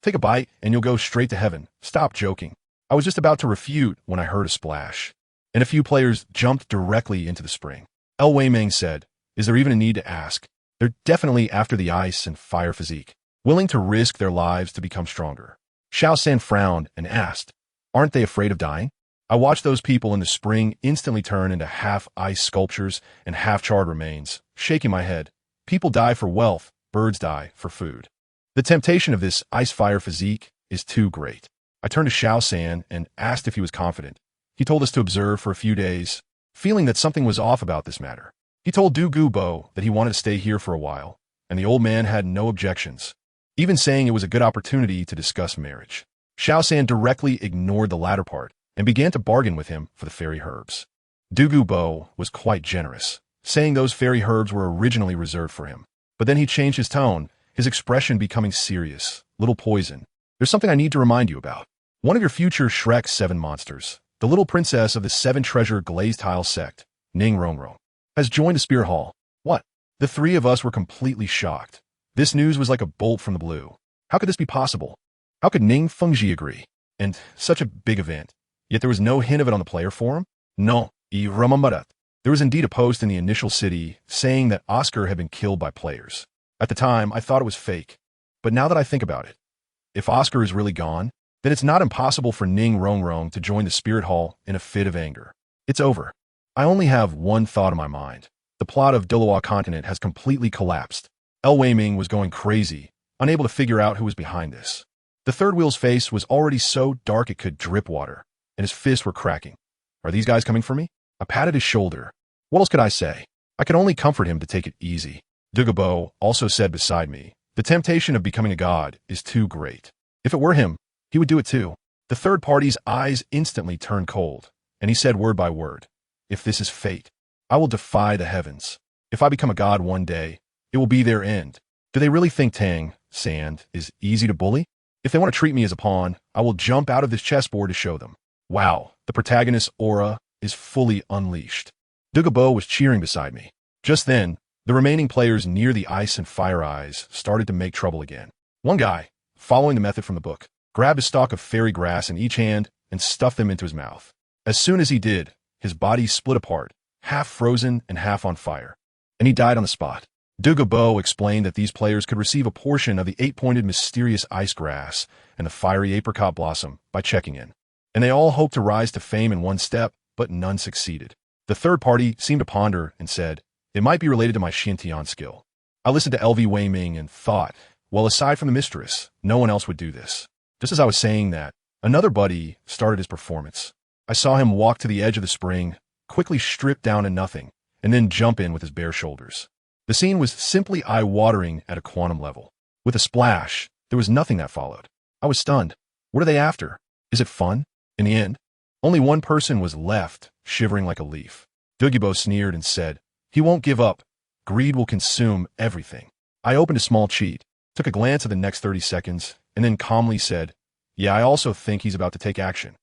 "Take a bite and you'll go straight to heaven. Stop joking." I was just about to refute when I heard a splash, and a few players jumped directly into the spring. L. Weiming said, "Is there even a need to ask? They're definitely after the ice and fire physique, willing to risk their lives to become stronger." Xiao San frowned and asked, "Aren't they afraid of dying?" I watched those people in the spring instantly turn into half-ice sculptures and half-charred remains, shaking my head. People die for wealth, birds die for food. The temptation of this ice-fire physique is too great. I turned to Xiao San and asked if he was confident. He told us to observe for a few days, feeling that something was off about this matter. He told Douluo that he wanted to stay here for a while, and the old man had no objections, even saying it was a good opportunity to discuss marriage. Xiao San directly ignored the latter part and began to bargain with him for the fairy herbs. Douluo was quite generous, saying those fairy herbs were originally reserved for him. But then he changed his tone, his expression becoming serious. "Little poison, there's something I need to remind you about. One of your future Shrek 7 monsters, the little princess of the 7-treasure glazed tile sect, Ning Rongrong, has joined the Spirit Hall." "What?" The three of us were completely shocked. This news was like a bolt from the blue. How could this be possible? How could Ning Fengji agree? And such a big event. Yet there was no hint of it on the player forum? No, there was indeed a post in the initial city saying that Oscar had been killed by players. At the time, I thought it was fake. But now that I think about it, if Oscar is really gone, then it's not impossible for Ning Rongrong to join the Spirit Hall in a fit of anger. It's over. I only have one thought in my mind. The plot of Douluo continent has completely collapsed. L. Weiming was going crazy, unable to figure out who was behind this. The third wheel's face was already so dark it could drip water, and his fists were cracking. "Are these guys coming for me?" I patted his shoulder. What else could I say? I could only comfort him to take it easy. Douluo also said beside me, "The temptation of becoming a god is too great. If it were him, he would do it too." The third party's eyes instantly turned cold, and he said word by word, "If this is fate, I will defy the heavens. If I become a god one day, it will be their end." Do they really think Tang San is easy to bully? If they want to treat me as a pawn, I will jump out of this chessboard to show them. Wow, the protagonist's aura is fully unleashed. Douluo was cheering beside me. Just then, the remaining players near the ice and fire eyes started to make trouble again. One guy, following the method from the book, grabbed a stalk of fairy grass in each hand and stuffed them into his mouth. As soon as he did, his body split apart, half frozen and half on fire. And he died on the spot. Douluo explained that these players could receive a portion of the 8-pointed mysterious ice grass and the fiery apricot blossom by checking in. And they all hoped to rise to fame in one step, but none succeeded. The third party seemed to ponder and said, "It might be related to my Xintian skill." I listened to LV Wei Ming and thought, well, aside from the mistress, no one else would do this. Just as I was saying that, another buddy started his performance. I saw him walk to the edge of the spring, quickly strip down to nothing, and then jump in with his bare shoulders. The scene was simply eye-watering at a quantum level. With a splash, there was nothing that followed. I was stunned. What are they after? Is it fun? In the end, only one person was left, shivering like a leaf. Douluo sneered and said, "He won't give up. Greed will consume everything." I opened a small cheat, took a glance at the next 30 seconds, and then calmly said, "Yeah, I also think he's about to take action."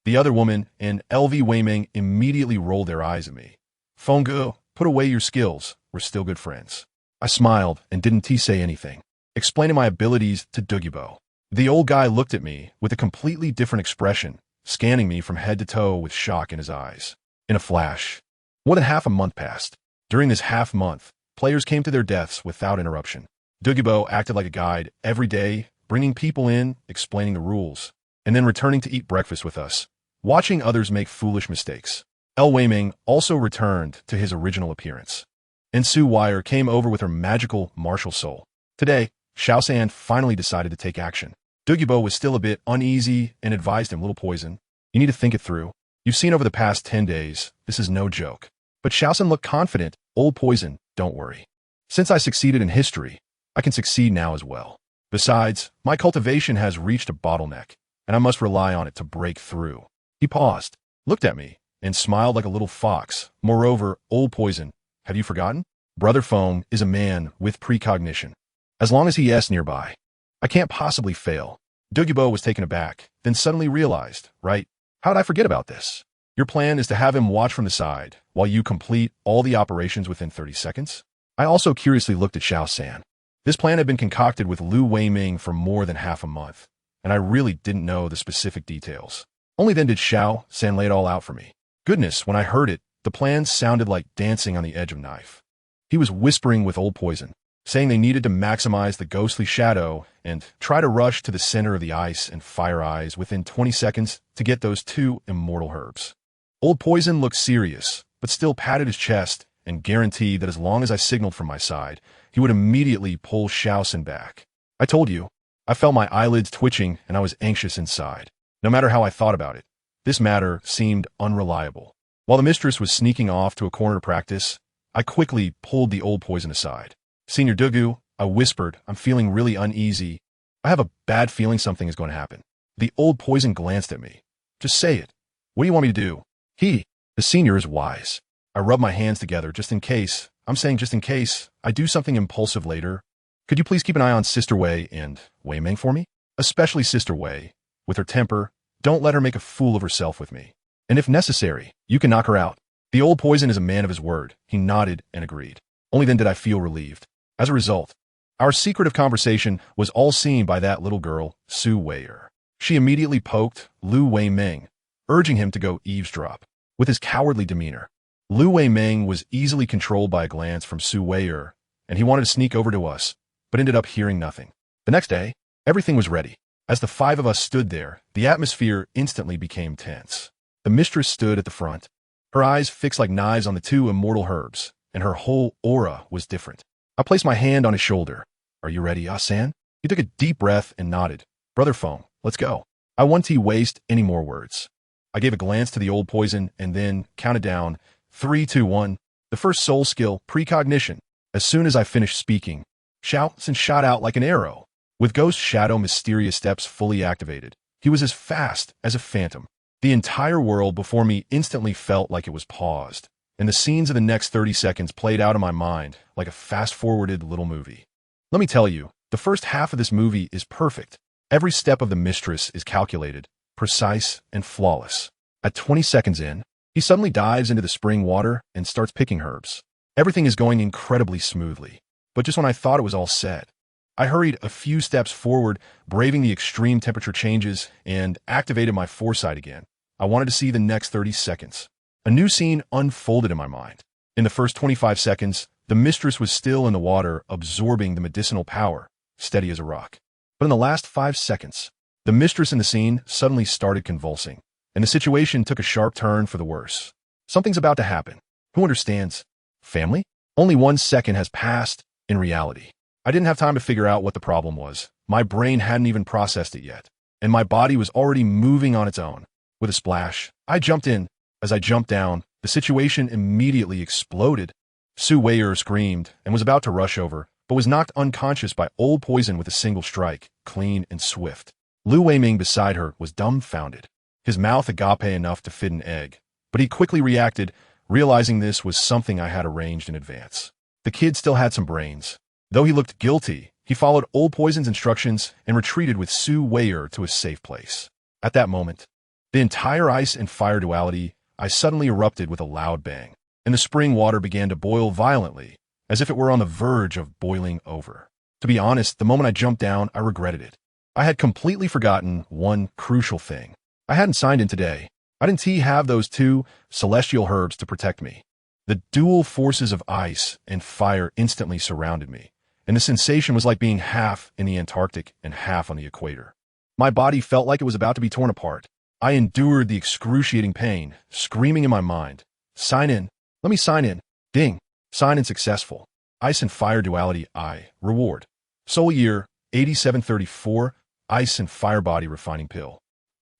The other woman and LV Wei Ming immediately rolled their eyes at me. "Fenggu, put away your skills. We're still good friends." I smiled and didn't say anything, explaining my abilities to Douluo. The old guy looked at me with a completely different expression, scanning me from head to toe with shock in his eyes. In a flash, more than half a month passed. During this half month, players came to their deaths without interruption. Douluo acted like a guide every day, bringing people in, explaining the rules, and then returning to eat breakfast with us, watching others make foolish mistakes. El Wei Ming also returned to his original appearance. And Su Wire came over with her magical martial soul. Today, Xiao San finally decided to take action. Douluo was still a bit uneasy and advised him, "Little Poison, you need to think it through. You've seen over the past 10 days, this is no joke." But Xiao San looked confident. "Old Poison, don't worry. Since I succeeded in history, I can succeed now as well. Besides, my cultivation has reached a bottleneck, and I must rely on it to break through." He paused, looked at me, and smiled like a little fox. "Moreover, Old Poison, have you forgotten? Brother Feng is a man with precognition. As long as he is nearby, I can't possibly fail." Douluo was taken aback, then suddenly realized, "Right, how did I forget about this? Your plan is to have him watch from the side, while you complete all the operations within 30 seconds? I also curiously looked at Xiao San. This plan had been concocted with Lu Wei Ming for more than half a month, and I really didn't know the specific details. Only then did Xiao San lay it all out for me. Goodness, when I heard it, the plan sounded like dancing on the edge of a knife. He was whispering with Old Poison, saying they needed to maximize the ghostly shadow and try to rush to the center of the ice and fire eyes within 20 seconds to get those 2 immortal herbs. Old Poison looked serious, but still patted his chest and guaranteed that as long as I signaled from my side, he would immediately pull Xiao San back. I told you, I felt my eyelids twitching and I was anxious inside. No matter how I thought about it, this matter seemed unreliable. While the mistress was sneaking off to a corner to practice, I quickly pulled the Old Poison aside. "Senior Douluo," I whispered, "I'm feeling really uneasy. I have a bad feeling something is going to happen." The Old Poison glanced at me. "Just say it. What do you want me to do?" The senior is wise. I rubbed my hands together just in case. I'm saying just in case I do something impulsive later. Could you please keep an eye on Sister Wei and Wei Ming for me? Especially Sister Wei. With her temper, don't let her make a fool of herself with me. And if necessary, you can knock her out. The Old Poison is a man of his word. He nodded and agreed. Only then did I feel relieved. As a result, our secretive conversation was all seen by that little girl, Su Weier. She immediately poked Lu Wei Ming, urging him to go eavesdrop. With his cowardly demeanor, Lu Wei Ming was easily controlled by a glance from Su Weier, and he wanted to sneak over to us, but ended up hearing nothing. The next day, everything was ready. As the 5 of us stood there, the atmosphere instantly became tense. The mistress stood at the front, her eyes fixed like knives on the 2 immortal herbs, and her whole aura was different. I placed my hand on his shoulder. "Are you ready, San?" He took a deep breath and nodded. "Brother Feng, let's go." I wouldn't waste any more words. I gave a glance to the Old Poison and then counted down 3, 2, 1. The first soul skill, precognition. As soon as I finished speaking, Xiao San shot out like an arrow. With Ghost Shadow mysterious steps fully activated, he was as fast as a phantom. The entire world before me instantly felt like it was paused, and the scenes of the next 30 seconds played out in my mind like a fast-forwarded little movie. Let me tell you, the first half of this movie is perfect. Every step of the mistress is calculated, precise, and flawless. At 20 seconds in, he suddenly dives into the spring water and starts picking herbs. Everything is going incredibly smoothly. But just when I thought it was all set, I hurried a few steps forward, braving the extreme temperature changes, and activated my foresight again. I wanted to see the next 30 seconds. A new scene unfolded in my mind. In the first 25 seconds, the mistress was still in the water, absorbing the medicinal power, steady as a rock. But in the last 5 seconds, the mistress in the scene suddenly started convulsing, and the situation took a sharp turn for the worse. Something's about to happen. Who understands? Family? Only 1 second has passed in reality. I didn't have time to figure out what the problem was. My brain hadn't even processed it yet, and my body was already moving on its own. With a splash, I jumped in. As I jumped down, the situation immediately exploded. Su Weier screamed and was about to rush over, but was knocked unconscious by old poison with a single strike, clean and swift. Lu Weiming beside her was dumbfounded, his mouth agape enough to fit an egg, but he quickly reacted, realizing this was something I had arranged in advance. The kid still had some brains. Though he looked guilty, he followed old poison's instructions and retreated with Su Weier to a safe place. At that moment, the entire ice and fire duality I suddenly erupted with a loud bang, and the spring water began to boil violently, as if it were on the verge of boiling over. To be honest, the moment I jumped down, I regretted it. I had completely forgotten one crucial thing. I hadn't signed in today. I didn't have those 2 celestial herbs to protect me. The dual forces of ice and fire instantly surrounded me, and the sensation was like being half in the Antarctic and half on the equator. My body felt like it was about to be torn apart. I endured the excruciating pain, screaming in my mind, "Sign in! Let me sign in!" Ding! Sign in successful. Ice and fire duality I. Reward. Soul year 8734, ice and fire body refining pill.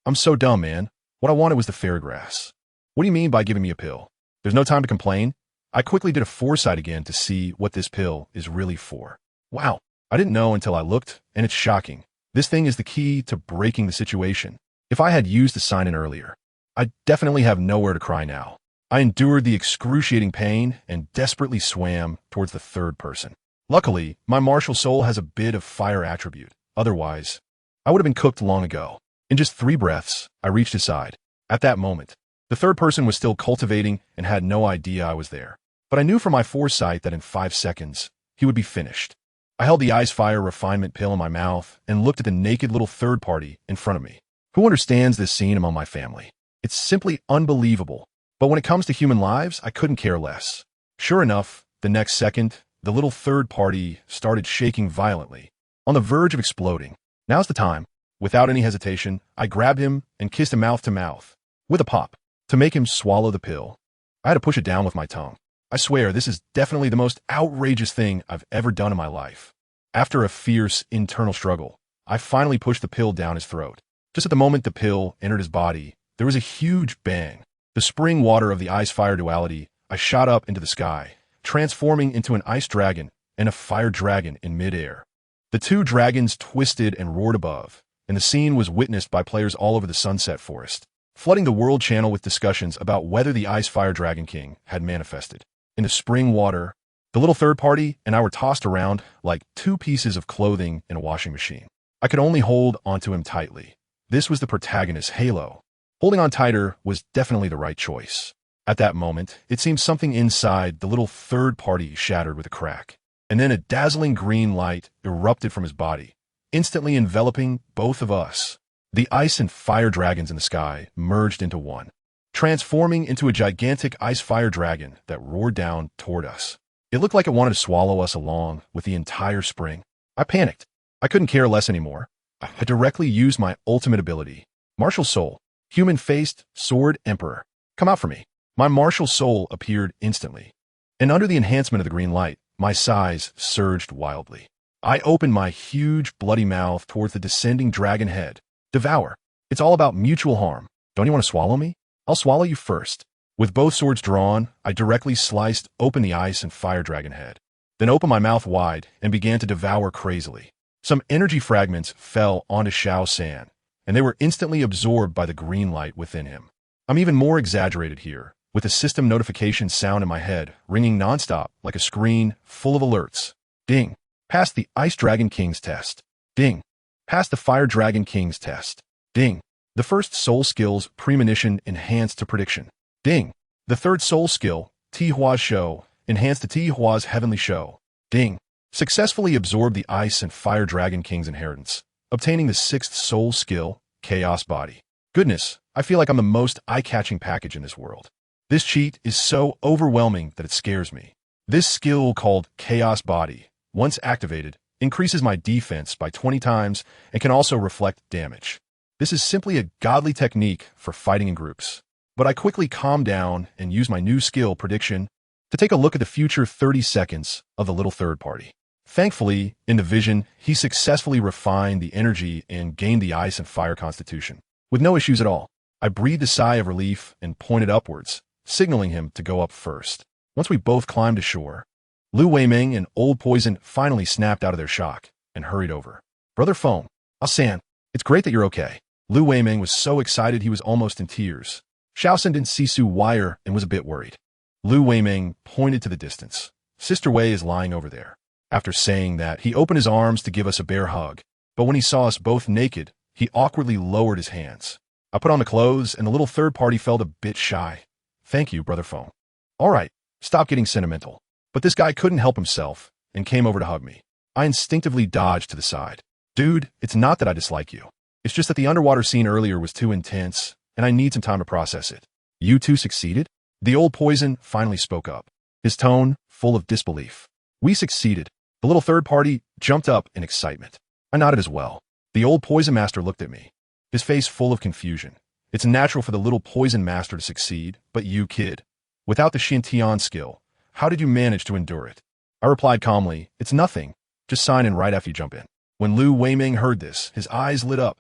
I'm so dumb, man. What I wanted was the fairy grass. What do you mean by giving me a pill? There's no time to complain. I quickly did a foresight again to see what this pill is really for. Wow, I didn't know until I looked, and it's shocking. This thing is the key to breaking the situation. If I had used the sign-in earlier, I'd definitely have nowhere to cry now. I endured the excruciating pain and desperately swam towards the third person. Luckily, my martial soul has a bit of fire attribute. Otherwise, I would have been cooked long ago. In just 3 breaths, I reached his side. At that moment, the third person was still cultivating and had no idea I was there. But I knew from my foresight that in 5 seconds, he would be finished. I held the ice-fire refinement pill in my mouth and looked at the naked little third party in front of me. Who understands this scene among my family? It's simply unbelievable. But when it comes to human lives, I couldn't care less. Sure enough, the next second, the little third party started shaking violently, on the verge of exploding. Now's the time. Without any hesitation, I grabbed him and kissed him mouth to mouth, with a pop, to make him swallow the pill. I had to push it down with my tongue. I swear, this is definitely the most outrageous thing I've ever done in my life. After a fierce internal struggle, I finally pushed the pill down his throat. Just at the moment the pill entered his body, there was a huge bang. The spring water of the ice-fire duality, I shot up into the sky, transforming into an ice dragon and a fire dragon in midair. The 2 dragons twisted and roared above, and the scene was witnessed by players all over the Sunset Forest, flooding the World Channel with discussions about whether the Ice-Fire Dragon King had manifested. In the spring water, the little third party and I were tossed around like 2 pieces of clothing in a washing machine. I could only hold onto him tightly. This was the protagonist's halo. Holding on tighter was definitely the right choice. At that moment, it seemed something inside the little third party shattered with a crack, and then a dazzling green light erupted from his body, instantly enveloping both of us. The ice and fire dragons in the sky merged into one, transforming into a gigantic ice-fire dragon that roared down toward us. It looked like it wanted to swallow us along with the entire spring. I panicked. I couldn't care less anymore. I directly used my ultimate ability. Martial Soul, human-faced sword emperor. Come out for me. My martial soul appeared instantly, and under the enhancement of the green light, my size surged wildly. I opened my huge bloody mouth towards the descending dragon head. Devour. It's all about mutual harm. Don't you want to swallow me? I'll swallow you first. With both swords drawn, I directly sliced open the ice and fire dragon head, then opened my mouth wide and began to devour crazily. Some energy fragments fell onto Shao San, and they were instantly absorbed by the green light within him. I'm even more exaggerated here, with the system notification sound in my head ringing nonstop like a screen full of alerts. Ding. Passed the Ice Dragon King's test. Ding. Passed the Fire Dragon King's test. Ding. The first soul skill's premonition enhanced to prediction. Ding. The third soul skill, Tihua's Show, enhanced to Tihua's Heavenly Show. Ding. Successfully absorbed the Ice and Fire Dragon King's inheritance, obtaining the 6th soul skill, Chaos Body. Goodness, I feel like I'm the most eye-catching package in this world. This cheat is so overwhelming that it scares me. This skill called Chaos Body, once activated, increases my defense by 20 times and can also reflect damage. This is simply a godly technique for fighting in groups. But I quickly calm down and use my new skill, Prediction, to take a look at the future 30 seconds of the little third party. Thankfully, in the vision, he successfully refined the energy and gained the ice and fire constitution. With no issues at all, I breathed a sigh of relief and pointed upwards, signaling him to go up first. Once we both climbed ashore, Lu Weiming and Old Poison finally snapped out of their shock and hurried over. Brother Feng, San, it's great that you're okay. Lu Weiming was so excited he was almost in tears. Shaoxin didn't see Su Wire and was a bit worried. Lu Weiming pointed to the distance. Sister Wei is lying over there. After saying that, he opened his arms to give us a bear hug, but when he saw us both naked, he awkwardly lowered his hands. I put on the clothes, and the little third party felt a bit shy. Thank you, Brother Feng. All right, stop getting sentimental. But this guy couldn't help himself and came over to hug me. I instinctively dodged to the side. Dude, it's not that I dislike you. It's just that the underwater scene earlier was too intense, and I need some time to process it. You two succeeded? The Old Poison finally spoke up, his tone full of disbelief. We succeeded. The little third party jumped up in excitement. I nodded as well. The Old Poison Master looked at me, his face full of confusion. It's natural for the little Poison Master to succeed, but you, kid, without the Xintian skill, how did you manage to endure it? I replied calmly, it's nothing. Just sign in right after you jump in. When Lu Weiming heard this, his eyes lit up.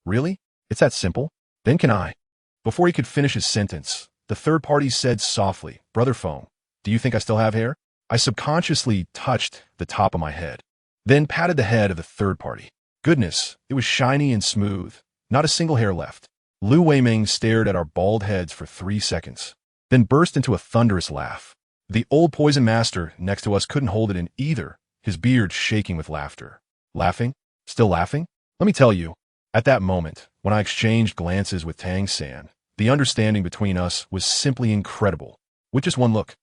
Really? It's that simple? Then can I? Before he could finish his sentence, the third party said softly, Brother Feng, do you think I still have hair? I subconsciously touched the top of my head, then patted the head of the third party. Goodness, it was shiny and smooth, not a single hair left. Lu Weiming stared at our bald heads for 3 seconds, then burst into a thunderous laugh. The Old Poison Master next to us couldn't hold it in either, his beard shaking with laughter. Laughing? Still laughing? Let me tell you, at that moment, when I exchanged glances with Tang San, the understanding between us was simply incredible. With just one look,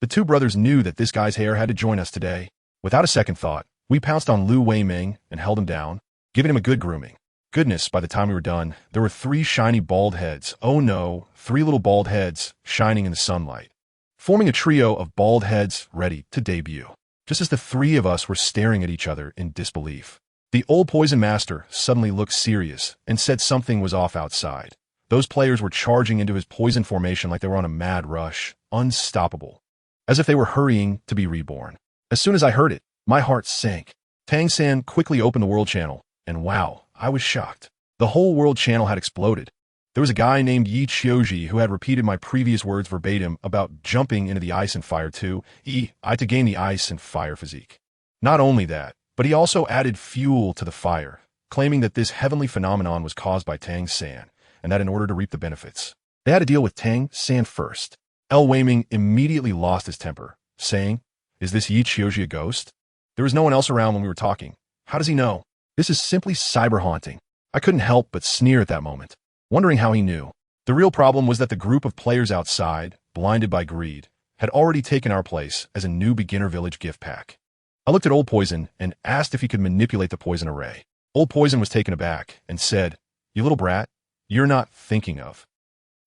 the two brothers knew that this guy's hair had to join us today. Without a second thought, we pounced on Lu Weiming and held him down, giving him a good grooming. Goodness, by the time we were done, there were 3 shiny bald heads. Oh no, 3 little bald heads shining in the sunlight, forming a trio of bald heads ready to debut. Just as the 3 of us were staring at each other in disbelief, the Old Poison Master suddenly looked serious and said something was off outside. Those players were charging into his poison formation like they were on a mad rush, unstoppable, as if they were hurrying to be reborn. As soon as I heard it, my heart sank. Tang San quickly opened the world channel, and wow, I was shocked. The whole world channel had exploded. There was a guy named Yi Qiuji who had repeated my previous words verbatim about jumping into the ice and fire too, to gain the ice and fire physique. Not only that, but he also added fuel to the fire, claiming that this heavenly phenomenon was caused by Tang San, and that in order to reap the benefits, they had to deal with Tang San first. El Weiming immediately lost his temper, saying, Is this Yi Qiuji a ghost? There was no one else around when we were talking. How does he know? This is simply cyber haunting. I couldn't help but sneer at that moment, wondering how he knew. The real problem was that the group of players outside, blinded by greed, had already taken our place as a new beginner village gift pack. I looked at Old Poison and asked if he could manipulate the poison array. Old Poison was taken aback and said, You little brat, you're not thinking of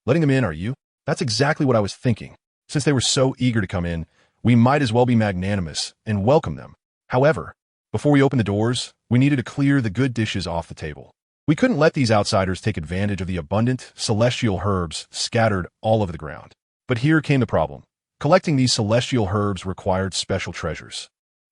letting them in, are you? That's exactly what I was thinking. Since they were so eager to come in, we might as well be magnanimous and welcome them. However, before we opened the doors, we needed to clear the good dishes off the table. We couldn't let these outsiders take advantage of the abundant celestial herbs scattered all over the ground. But here came the problem. Collecting these celestial herbs required special treasures.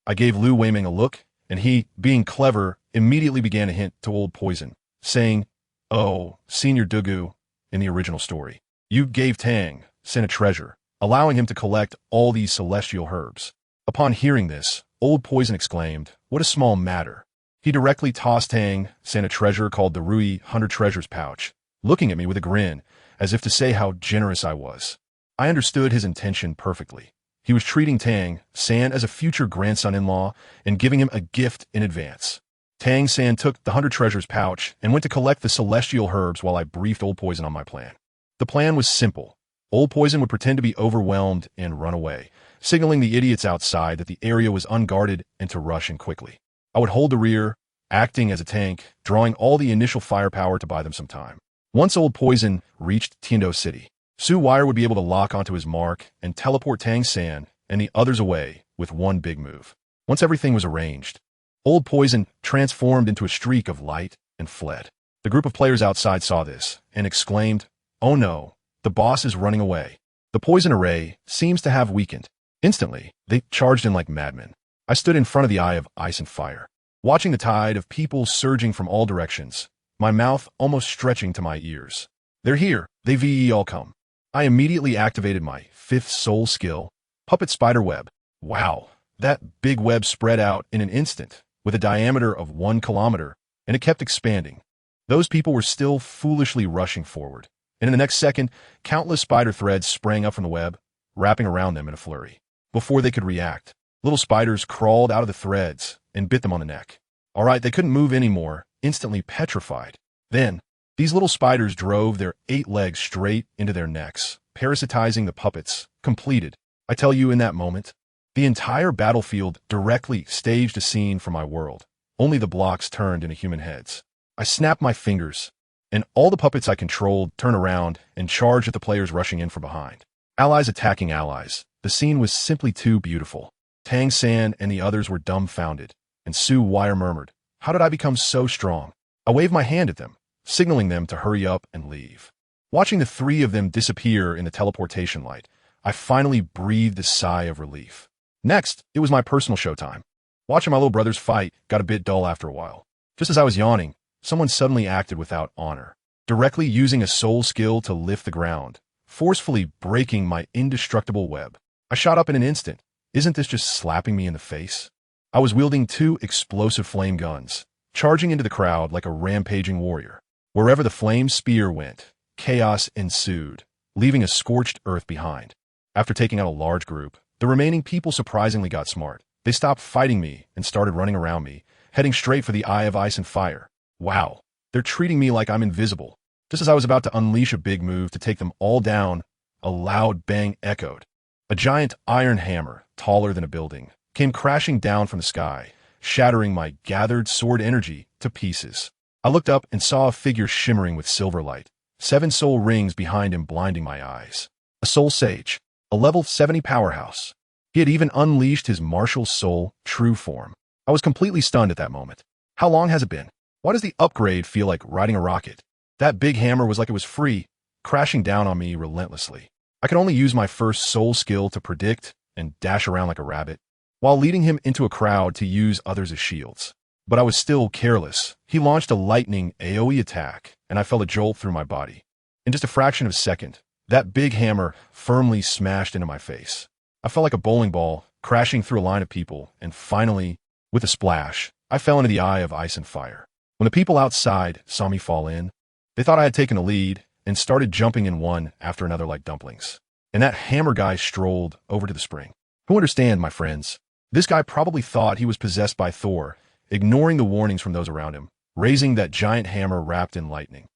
I gave Lu Weiming a look, and he, being clever, immediately began to hint to Old Poison, saying, Oh, Senior Dugu, in the original story, you gave Tang San a treasure, allowing him to collect all these celestial herbs. Upon hearing this, Old Poison exclaimed, What a small matter. He directly tossed Tang San a treasure called the Rui 100 Treasures pouch, looking at me with a grin, as if to say how generous I was. I understood his intention perfectly. He was treating Tang San as a future grandson-in-law and giving him a gift in advance. Tang San took the 100 Treasures pouch and went to collect the celestial herbs while I briefed Old Poison on my plan. The plan was simple. Old Poison would pretend to be overwhelmed and run away, signaling the idiots outside that the area was unguarded and to rush in quickly. I would hold the rear, acting as a tank, drawing all the initial firepower to buy them some time. Once Old Poison reached Tiando City, Su Wire would be able to lock onto his mark and teleport Tang San and the others away with one big move. Once everything was arranged, Old Poison transformed into a streak of light and fled. The group of players outside saw this and exclaimed, "Oh no, the boss is running away." The poison array seems to have weakened. Instantly, they charged in like madmen. I stood in front of the Eye of Ice and Fire, watching the tide of people surging from all directions, my mouth almost stretching to my ears. "They're here, they VE all come." I immediately activated my 5th soul skill, Puppet Spider Web. Wow, that big web spread out in an instant, with a diameter of 1 kilometer, and it kept expanding. Those people were still foolishly rushing forward, and in the next second, countless spider threads sprang up from the web, wrapping around them in a flurry. Before they could react, little spiders crawled out of the threads and bit them on the neck. All right, they couldn't move anymore, instantly petrified. Then, these little spiders drove their 8 legs straight into their necks, parasitizing the puppets. Completed. I tell you, in that moment, the entire battlefield directly staged a scene from my world. Only the blocks turned into human heads. I snapped my fingers, and all the puppets I controlled turned around and charged at the players rushing in from behind. Allies attacking allies. The scene was simply too beautiful. Tang San and the others were dumbfounded, and Su Wire murmured, "How did I become so strong?" I waved my hand at them, signaling them to hurry up and leave. Watching the 3 of them disappear in the teleportation light, I finally breathed a sigh of relief. Next, it was my personal showtime. Watching my little brothers fight got a bit dull after a while. Just as I was yawning, someone suddenly acted without honor, directly using a soul skill to lift the ground, forcefully breaking my indestructible web. I shot up in an instant. Isn't this just slapping me in the face? I was wielding 2 explosive flame guns, charging into the crowd like a rampaging warrior. Wherever the flame spear went, chaos ensued, leaving a scorched earth behind. After taking out a large group, the remaining people surprisingly got smart. They stopped fighting me and started running around me, heading straight for the Eye of Ice and Fire. Wow, they're treating me like I'm invisible. Just as I was about to unleash a big move to take them all down, a loud bang echoed. A giant iron hammer, taller than a building, came crashing down from the sky, shattering my gathered sword energy to pieces. I looked up and saw a figure shimmering with silver light, 7 soul rings behind him blinding my eyes. A soul sage, a level 70 powerhouse. He had even unleashed his martial soul true form. I was completely stunned at that moment. How long has it been? Why does the upgrade feel like riding a rocket? That big hammer was like it was free, crashing down on me relentlessly. I could only use my first soul skill to predict and dash around like a rabbit, while leading him into a crowd to use others as shields. But I was still careless. He launched a lightning AoE attack, and I felt a jolt through my body. In just a fraction of a second, that big hammer firmly smashed into my face. I felt like a bowling ball crashing through a line of people, and finally, with a splash, I fell into the Eye of Ice and Fire. When the people outside saw me fall in, they thought I had taken a lead and started jumping in one after another like dumplings. And that hammer guy strolled over to the spring. Who understand, my friends? This guy probably thought he was possessed by Thor, ignoring the warnings from those around him, raising that giant hammer wrapped in lightning,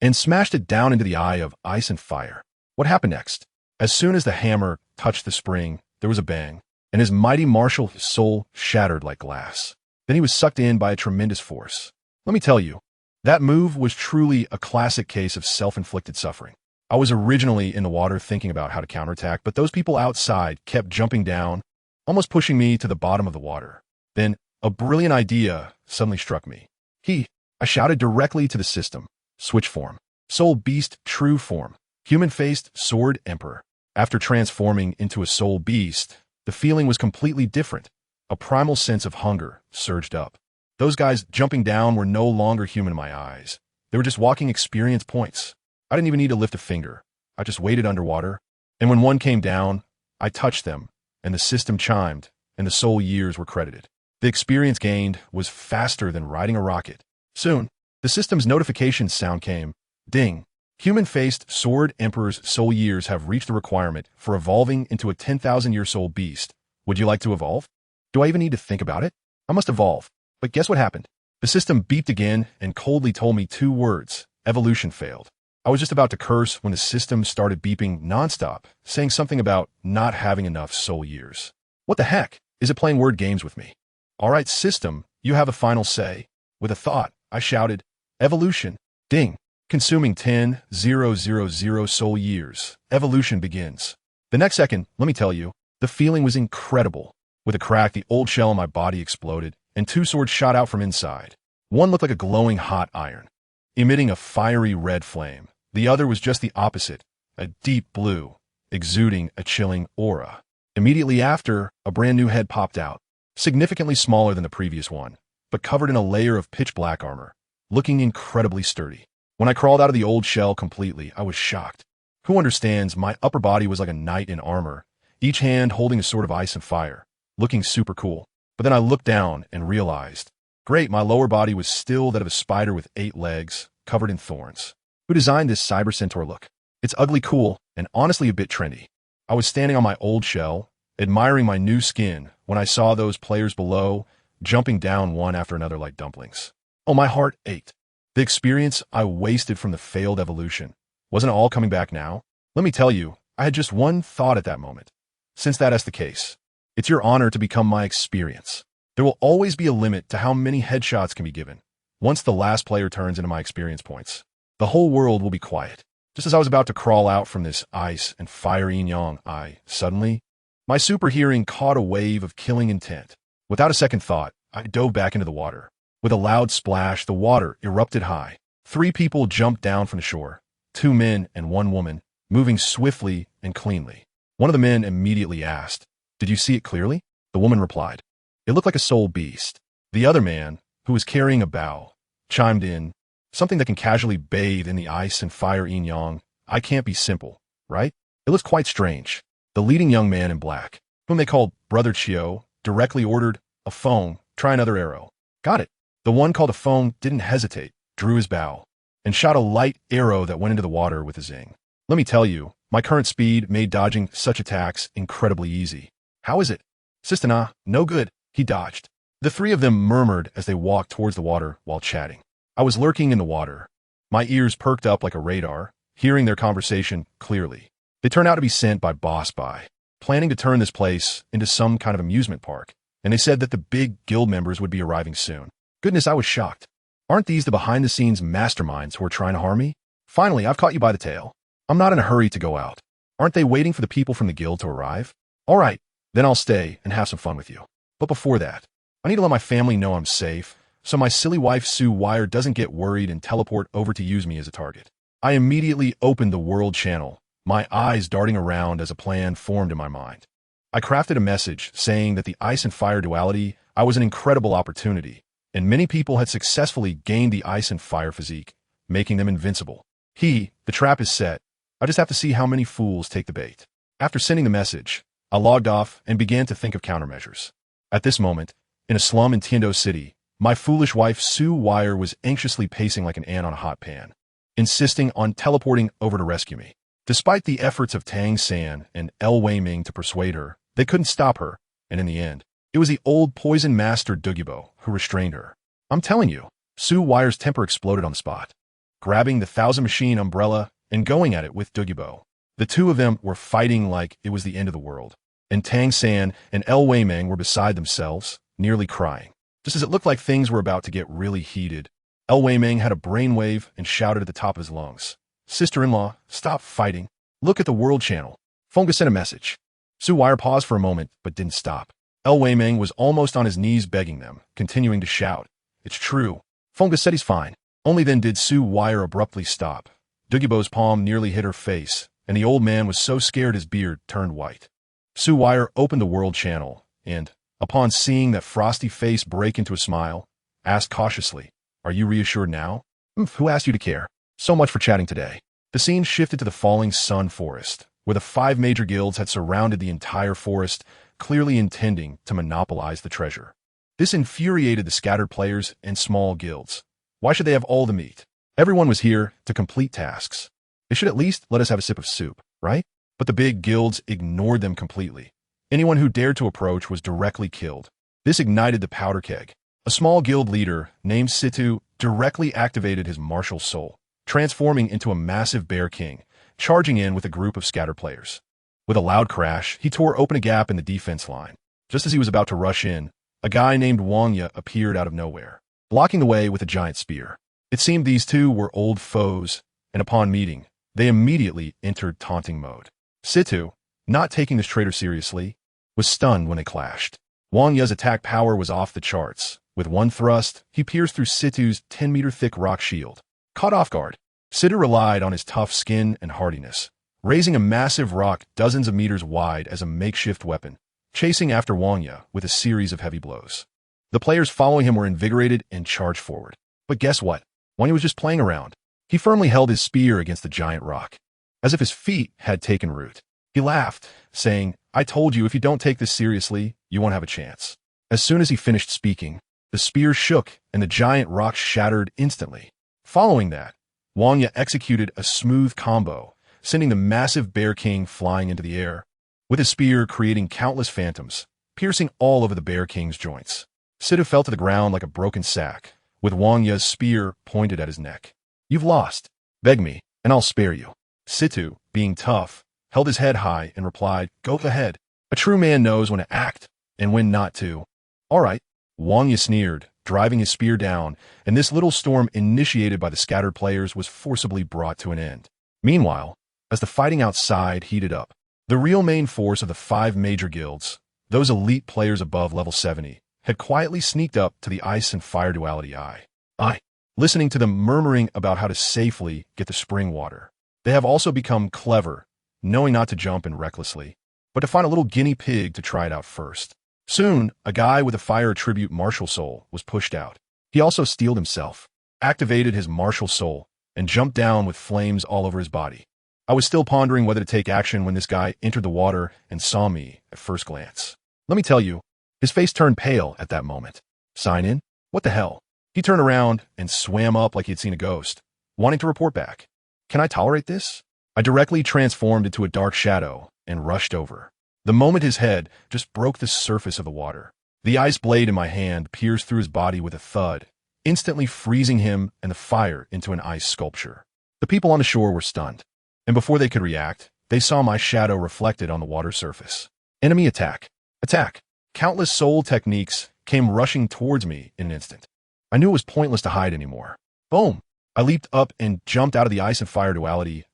and smashed it down into the Eye of Ice and Fire. What happened next? As soon as the hammer touched the spring, there was a bang, and his mighty martial soul shattered like glass. Then he was sucked in by a tremendous force. Let me tell you, that move was truly a classic case of self-inflicted suffering. I was originally in the water thinking about how to counterattack, but those people outside kept jumping down, almost pushing me to the bottom of the water. Then, a brilliant idea suddenly struck me. I shouted directly to the system. Switch form. Soul Beast True Form. Human-faced Sword Emperor. After transforming into a soul beast, the feeling was completely different. A primal sense of hunger surged up. Those guys jumping down were no longer human in my eyes. They were just walking experience points. I didn't even need to lift a finger. I just waited underwater, and when one came down, I touched them, and the system chimed, and the soul years were credited. The experience gained was faster than riding a rocket. Soon, the system's notification sound came. Ding. Human-faced Sword Emperor's soul years have reached the requirement for evolving into a 10,000-year soul beast. Would you like to evolve? Do I even need to think about it? I must evolve. But guess what happened? The system beeped again and coldly told me 2 words. Evolution failed. I was just about to curse when the system started beeping nonstop, saying something about not having enough soul years. What the heck? Is it playing word games with me? All right, system, you have a final say. With a thought, I shouted, Evolution. Ding. consuming 10,000 soul years. Evolution begins. The next second, let me tell you, the feeling was incredible. With a crack, the old shell in my body exploded, and two swords shot out from inside. One looked like a glowing hot iron, emitting a fiery red flame. The other was just the opposite, a deep blue, exuding a chilling aura. Immediately after, a brand new head popped out, significantly smaller than the previous one, but covered in a layer of pitch-black armor, looking incredibly sturdy. When I crawled out of the old shell completely, I was shocked. Who understands, my upper body was like a knight in armor, each hand holding a sword of ice and fire, looking super cool. But then I looked down and realized, great, my lower body was still that of a spider with 8 legs, covered in thorns. Who designed this cyber centaur look? It's ugly cool, and honestly a bit trendy. I was standing on my old shell, admiring my new skin, when I saw those players below, jumping down one after another like dumplings. Oh, my heart ached. The experience I wasted from the failed evolution. Wasn't it all coming back now? Let me tell you, I had just one thought at that moment. Since that is the case, it's your honor to become my experience. There will always be a limit to how many headshots can be given. Once the last player turns into my experience points, the whole world will be quiet. Just as I was about to crawl out from this ice and fire yin-yang, my super hearing caught a wave of killing intent. Without a second thought, I dove back into the water. With a loud splash, the water erupted high. 3 people jumped down from the shore, 2 men and 1 woman, moving swiftly and cleanly. One of the men immediately asked, "Did you see it clearly?" The woman replied, "It looked like a soul beast." The other man, who was carrying a bow, chimed in, "Something that can casually bathe in the ice and fire yin-yang. I can't be simple, right? It looks quite strange." The leading young man in black, whom they called Brother Chio, directly ordered, "A phone, try another arrow." Got it. The one called a phone didn't hesitate, drew his bow, and shot a light arrow that went into the water with a zing. Let me tell you, my current speed made dodging such attacks incredibly easy. "How is it?" "Sistana, no good." He dodged. The 3 of them murmured as they walked towards the water while chatting. I was lurking in the water. My ears perked up like a radar, hearing their conversation clearly. They turned out to be sent by Boss Bai, planning to turn this place into some kind of amusement park, and they said that the big guild members would be arriving soon. Goodness, I was shocked. Aren't these the behind-the-scenes masterminds who are trying to harm me? Finally, I've caught you by the tail. I'm not in a hurry to go out. Aren't they waiting for the people from the guild to arrive? All right, then I'll stay and have some fun with you. But before that, I need to let my family know I'm safe, so my silly wife Sue Wire doesn't get worried and teleport over to use me as a target. I immediately opened the world channel, my eyes darting around as a plan formed in my mind. I crafted a message saying that the ice and fire duality was an incredible opportunity, and many people had successfully gained the ice and fire physique, making them invincible. The trap is set. I just have to see how many fools take the bait. After sending the message, I logged off and began to think of countermeasures. At this moment, in a slum in Tiando City, my foolish wife Sue Wire was anxiously pacing like an ant on a hot pan, insisting on teleporting over to rescue me. Despite the efforts of Tang San and El Wei Ming to persuade her, they couldn't stop her, and in the end, it was the old poison master Douluo who restrained her. I'm telling you, Sue Wire's temper exploded on the spot, grabbing the 1,000-machine umbrella and going at it with Douluo. The 2 of them were fighting like it was the end of the world, and Tang San and El Wei Ming were beside themselves, nearly crying. Just as it looked like things were about to get really heated, El Wei Ming had a brainwave and shouted at the top of his lungs, "Sister-in-law, stop fighting. Look at the world channel." Fonga sent a message. Sue Wire paused for a moment, but didn't stop. El Wei Ming was almost on his knees begging them, continuing to shout, "It's true." Fonga said he's fine. Only then did Sue Wire abruptly stop. Douluo's palm nearly hit her face, and the old man was so scared his beard turned white. Sue Wire opened the world channel, and, upon seeing that frosty face break into a smile, asked cautiously, "Are you reassured now?" "Who asked you to care? So much for chatting today." The scene shifted to the falling sun forest, where the 5 major guilds had surrounded the entire forest, clearly intending to monopolize the treasure. This infuriated the scattered players and small guilds. Why should they have all the meat? Everyone was here to complete tasks. They should at least let us have a sip of soup, right? But the big guilds ignored them completely. Anyone who dared to approach was directly killed. This ignited the powder keg. A small guild leader named Situ directly activated his martial soul, transforming into a massive bear king, charging in with a group of scattered players. With a loud crash, he tore open a gap in the defense line. Just as he was about to rush in, a guy named Wangya appeared out of nowhere, blocking the way with a giant spear. It seemed these two were old foes, and upon meeting, they immediately entered taunting mode. Situ, not taking this traitor seriously, was stunned when they clashed. Wang Ye's attack power was off the charts. With one thrust, he pierced through Situ's 10-meter-thick rock shield. Caught off guard, Situ relied on his tough skin and hardiness, raising a massive rock dozens of meters wide as a makeshift weapon, chasing after Wang Ye with a series of heavy blows. The players following him were invigorated and charged forward. But guess what? Wang Ye was just playing around. He firmly held his spear against the giant rock, as if his feet had taken root. He laughed, saying, "I told you if you don't take this seriously, you won't have a chance." As soon as he finished speaking, the spear shook and the giant rock shattered instantly. Following that, Wang Ye executed a smooth combo, sending the massive Bear King flying into the air, with his spear creating countless phantoms, piercing all over the Bear King's joints. Situ fell to the ground like a broken sack, with Wang Ye's spear pointed at his neck. "You've lost. Beg me, and I'll spare you." Situ, being tough, held his head high and replied, "Go ahead. A true man knows when to act and when not to." "All right." Wang Ye sneered, driving his spear down, and this little storm initiated by the scattered players was forcibly brought to an end. Meanwhile, as the fighting outside heated up, the real main force of the 5 major guilds, those elite players above level 70, had quietly sneaked up to the ice and fire duality eye. Listening to them murmuring about how to safely get the spring water. They have also become clever, knowing not to jump in recklessly, but to find a little guinea pig to try it out first. Soon, a guy with a fire attribute martial soul was pushed out. He also steeled himself, activated his martial soul, and jumped down with flames all over his body. I was still pondering whether to take action when this guy entered the water and saw me at first glance. Let me tell you, his face turned pale at that moment. Sign in? What the hell? He turned around and swam up like he had seen a ghost, wanting to report back. Can I tolerate this? I directly transformed into a dark shadow and rushed over. The moment his head just broke the surface of the water, the ice blade in my hand pierced through his body with a thud, instantly freezing him and the fire into an ice sculpture. The people on the shore were stunned, and before they could react, they saw my shadow reflected on the water surface. Enemy attack. Attack. Countless soul techniques came rushing towards me in an instant. I knew it was pointless to hide anymore. Boom! I leaped up and jumped out of the ice and fire duality,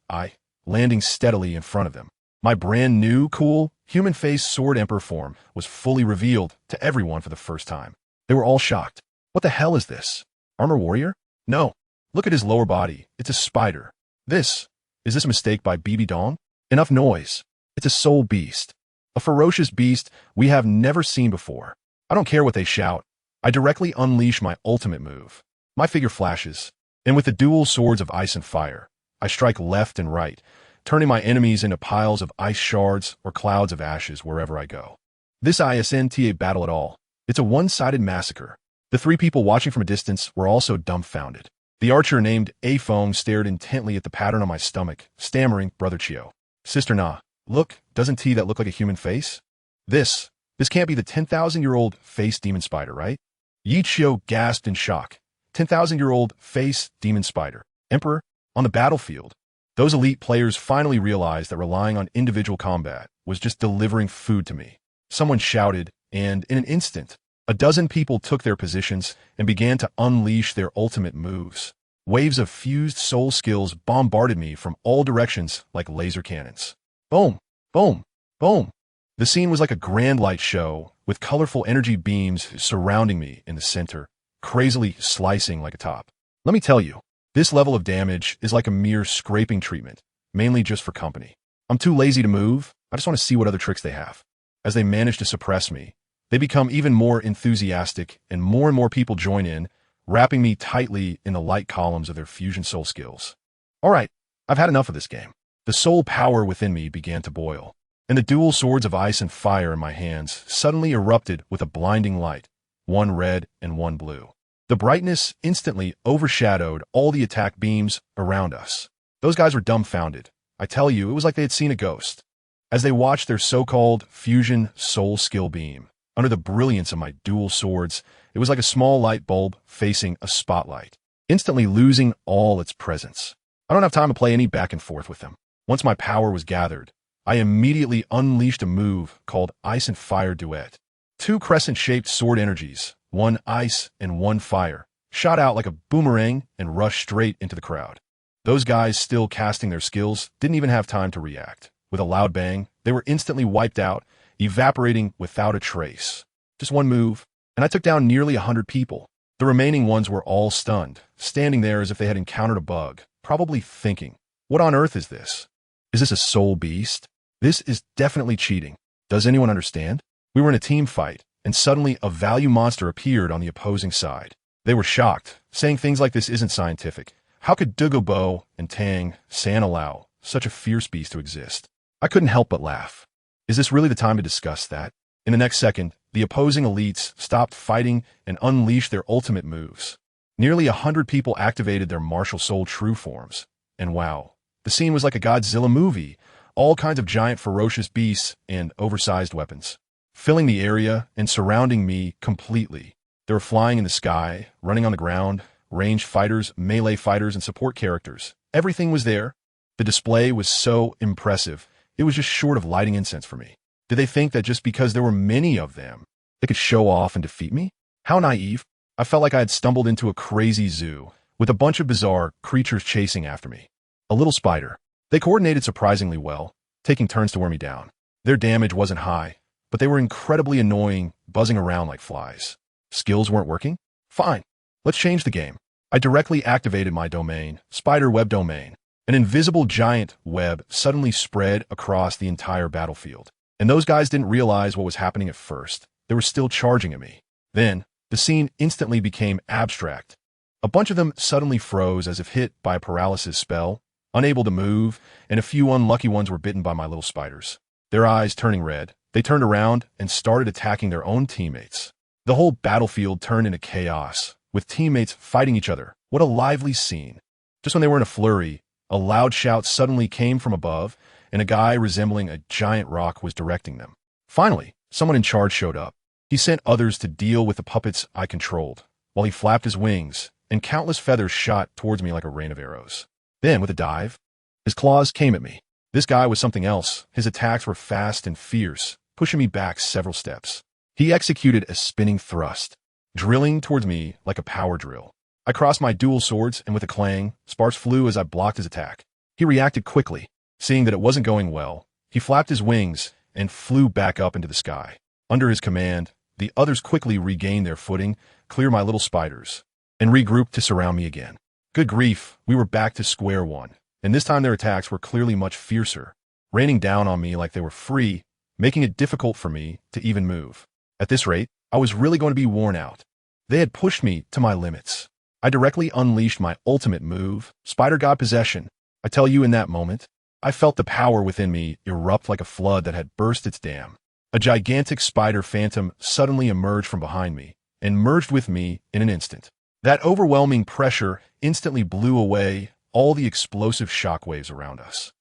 landing steadily in front of them. My brand new, cool, human-faced Sword Emperor form was fully revealed to everyone for the first time. They were all shocked. What the hell is this? Armor warrior? No. Look at his lower body. It's a spider. Is this a mistake by BeatsYoung? Enough noise. It's a soul beast. A ferocious beast we have never seen before. I don't care what they shout. I directly unleash my ultimate move. My figure flashes, and with the dual swords of ice and fire, I strike left and right, turning my enemies into piles of ice shards or clouds of ashes wherever I go. This isn't a battle at all. It's a one-sided massacre. The 3 people watching from a distance were also dumbfounded. The archer named Feng stared intently at the pattern on my stomach, stammering, "Brother Chio. Sister Na, look, doesn't that look like a human face? This can't be the 10,000-year-old face demon spider, right?" Yi Chio gasped in shock. 10,000-year-old face demon spider. Emperor? On the battlefield. Those elite players finally realized that relying on individual combat was just delivering food to me. Someone shouted, and in an instant, a dozen people took their positions and began to unleash their ultimate moves. Waves of fused soul skills bombarded me from all directions like laser cannons. Boom! Boom! Boom! The scene was like a grand light show, with colorful energy beams surrounding me in the center, crazily slicing like a top. Let me tell you, this level of damage is like a mere scraping treatment, mainly just for company. I'm too lazy to move. I just want to see what other tricks they have. As they manage to suppress me, they become even more enthusiastic, and more people join in, wrapping me tightly in the light columns of their fusion soul skills. All right, I've had enough of this game. The soul power within me began to boil, and the dual swords of ice and fire in my hands suddenly erupted with a blinding light, one red and one blue. The brightness instantly overshadowed all the attack beams around us. Those guys were dumbfounded. I tell you, it was like they had seen a ghost. As they watched their so-called fusion soul skill beam, under the brilliance of my dual swords, it was like a small light bulb facing a spotlight, instantly losing all its presence. I don't have time to play any back and forth with them. Once my power was gathered, I immediately unleashed a move called Ice and Fire Duet. 2 crescent-shaped sword energies, one ice and one fire, shot out like a boomerang and rushed straight into the crowd. Those guys still casting their skills didn't even have time to react. With a loud bang, they were instantly wiped out, evaporating without a trace. Just one move, and I took down nearly 100 people. The remaining ones were all stunned, standing there as if they had encountered a bug, probably thinking, what on earth is this? Is this a soul beast? This is definitely cheating. Does anyone understand? We were in a team fight, and suddenly a value monster appeared on the opposing side. They were shocked, saying things like this isn't scientific. How could Douluo and Tang San allow such a fierce beast to exist? I couldn't help but laugh. Is this really the time to discuss that? In the next second, the opposing elites stopped fighting and unleashed their ultimate moves. Nearly 100 people activated their martial soul true forms. And wow, the scene was like a Godzilla movie. All kinds of giant ferocious beasts and oversized weapons, filling the area and surrounding me completely. They were flying in the sky, running on the ground, ranged fighters, melee fighters, and support characters. Everything was there. The display was so impressive, it was just short of lighting incense for me. Did they think that just because there were many of them, they could show off and defeat me? How naive. I felt like I had stumbled into a crazy zoo, with a bunch of bizarre creatures chasing after me. A little spider. They coordinated surprisingly well, taking turns to wear me down. Their damage wasn't high, but they were incredibly annoying, buzzing around like flies. Skills weren't working? Fine. Let's change the game. I directly activated my domain, Spider Web Domain. An invisible giant web suddenly spread across the entire battlefield. And those guys didn't realize what was happening at first. They were still charging at me. Then, the scene instantly became abstract. A bunch of them suddenly froze as if hit by a paralysis spell, unable to move, and a few unlucky ones were bitten by my little spiders. Their eyes turning red, they turned around and started attacking their own teammates. The whole battlefield turned into chaos, with teammates fighting each other. What a lively scene. Just when they were in a flurry, a loud shout suddenly came from above, and a guy resembling a giant rock was directing them. Finally, someone in charge showed up. He sent others to deal with the puppets I controlled, while he flapped his wings, and countless feathers shot towards me like a rain of arrows. Then, with a dive, his claws came at me. This guy was something else. His attacks were fast and fierce, pushing me back several steps. He executed a spinning thrust, drilling towards me like a power drill. I crossed my dual swords, and with a clang, sparks flew as I blocked his attack. He reacted quickly. Seeing that it wasn't going well, he flapped his wings and flew back up into the sky. Under his command, the others quickly regained their footing, cleared my little spiders, and regrouped to surround me again. Good grief, we were back to square one, and this time their attacks were clearly much fiercer, raining down on me like they were free, making it difficult for me to even move. At this rate, I was really going to be worn out. They had pushed me to my limits. I directly unleashed my ultimate move, Spider God Possession. I tell you, in that moment, I felt the power within me erupt like a flood that had burst its dam. A gigantic spider phantom suddenly emerged from behind me and merged with me in an instant. That overwhelming pressure instantly blew away all the explosive shockwaves around us.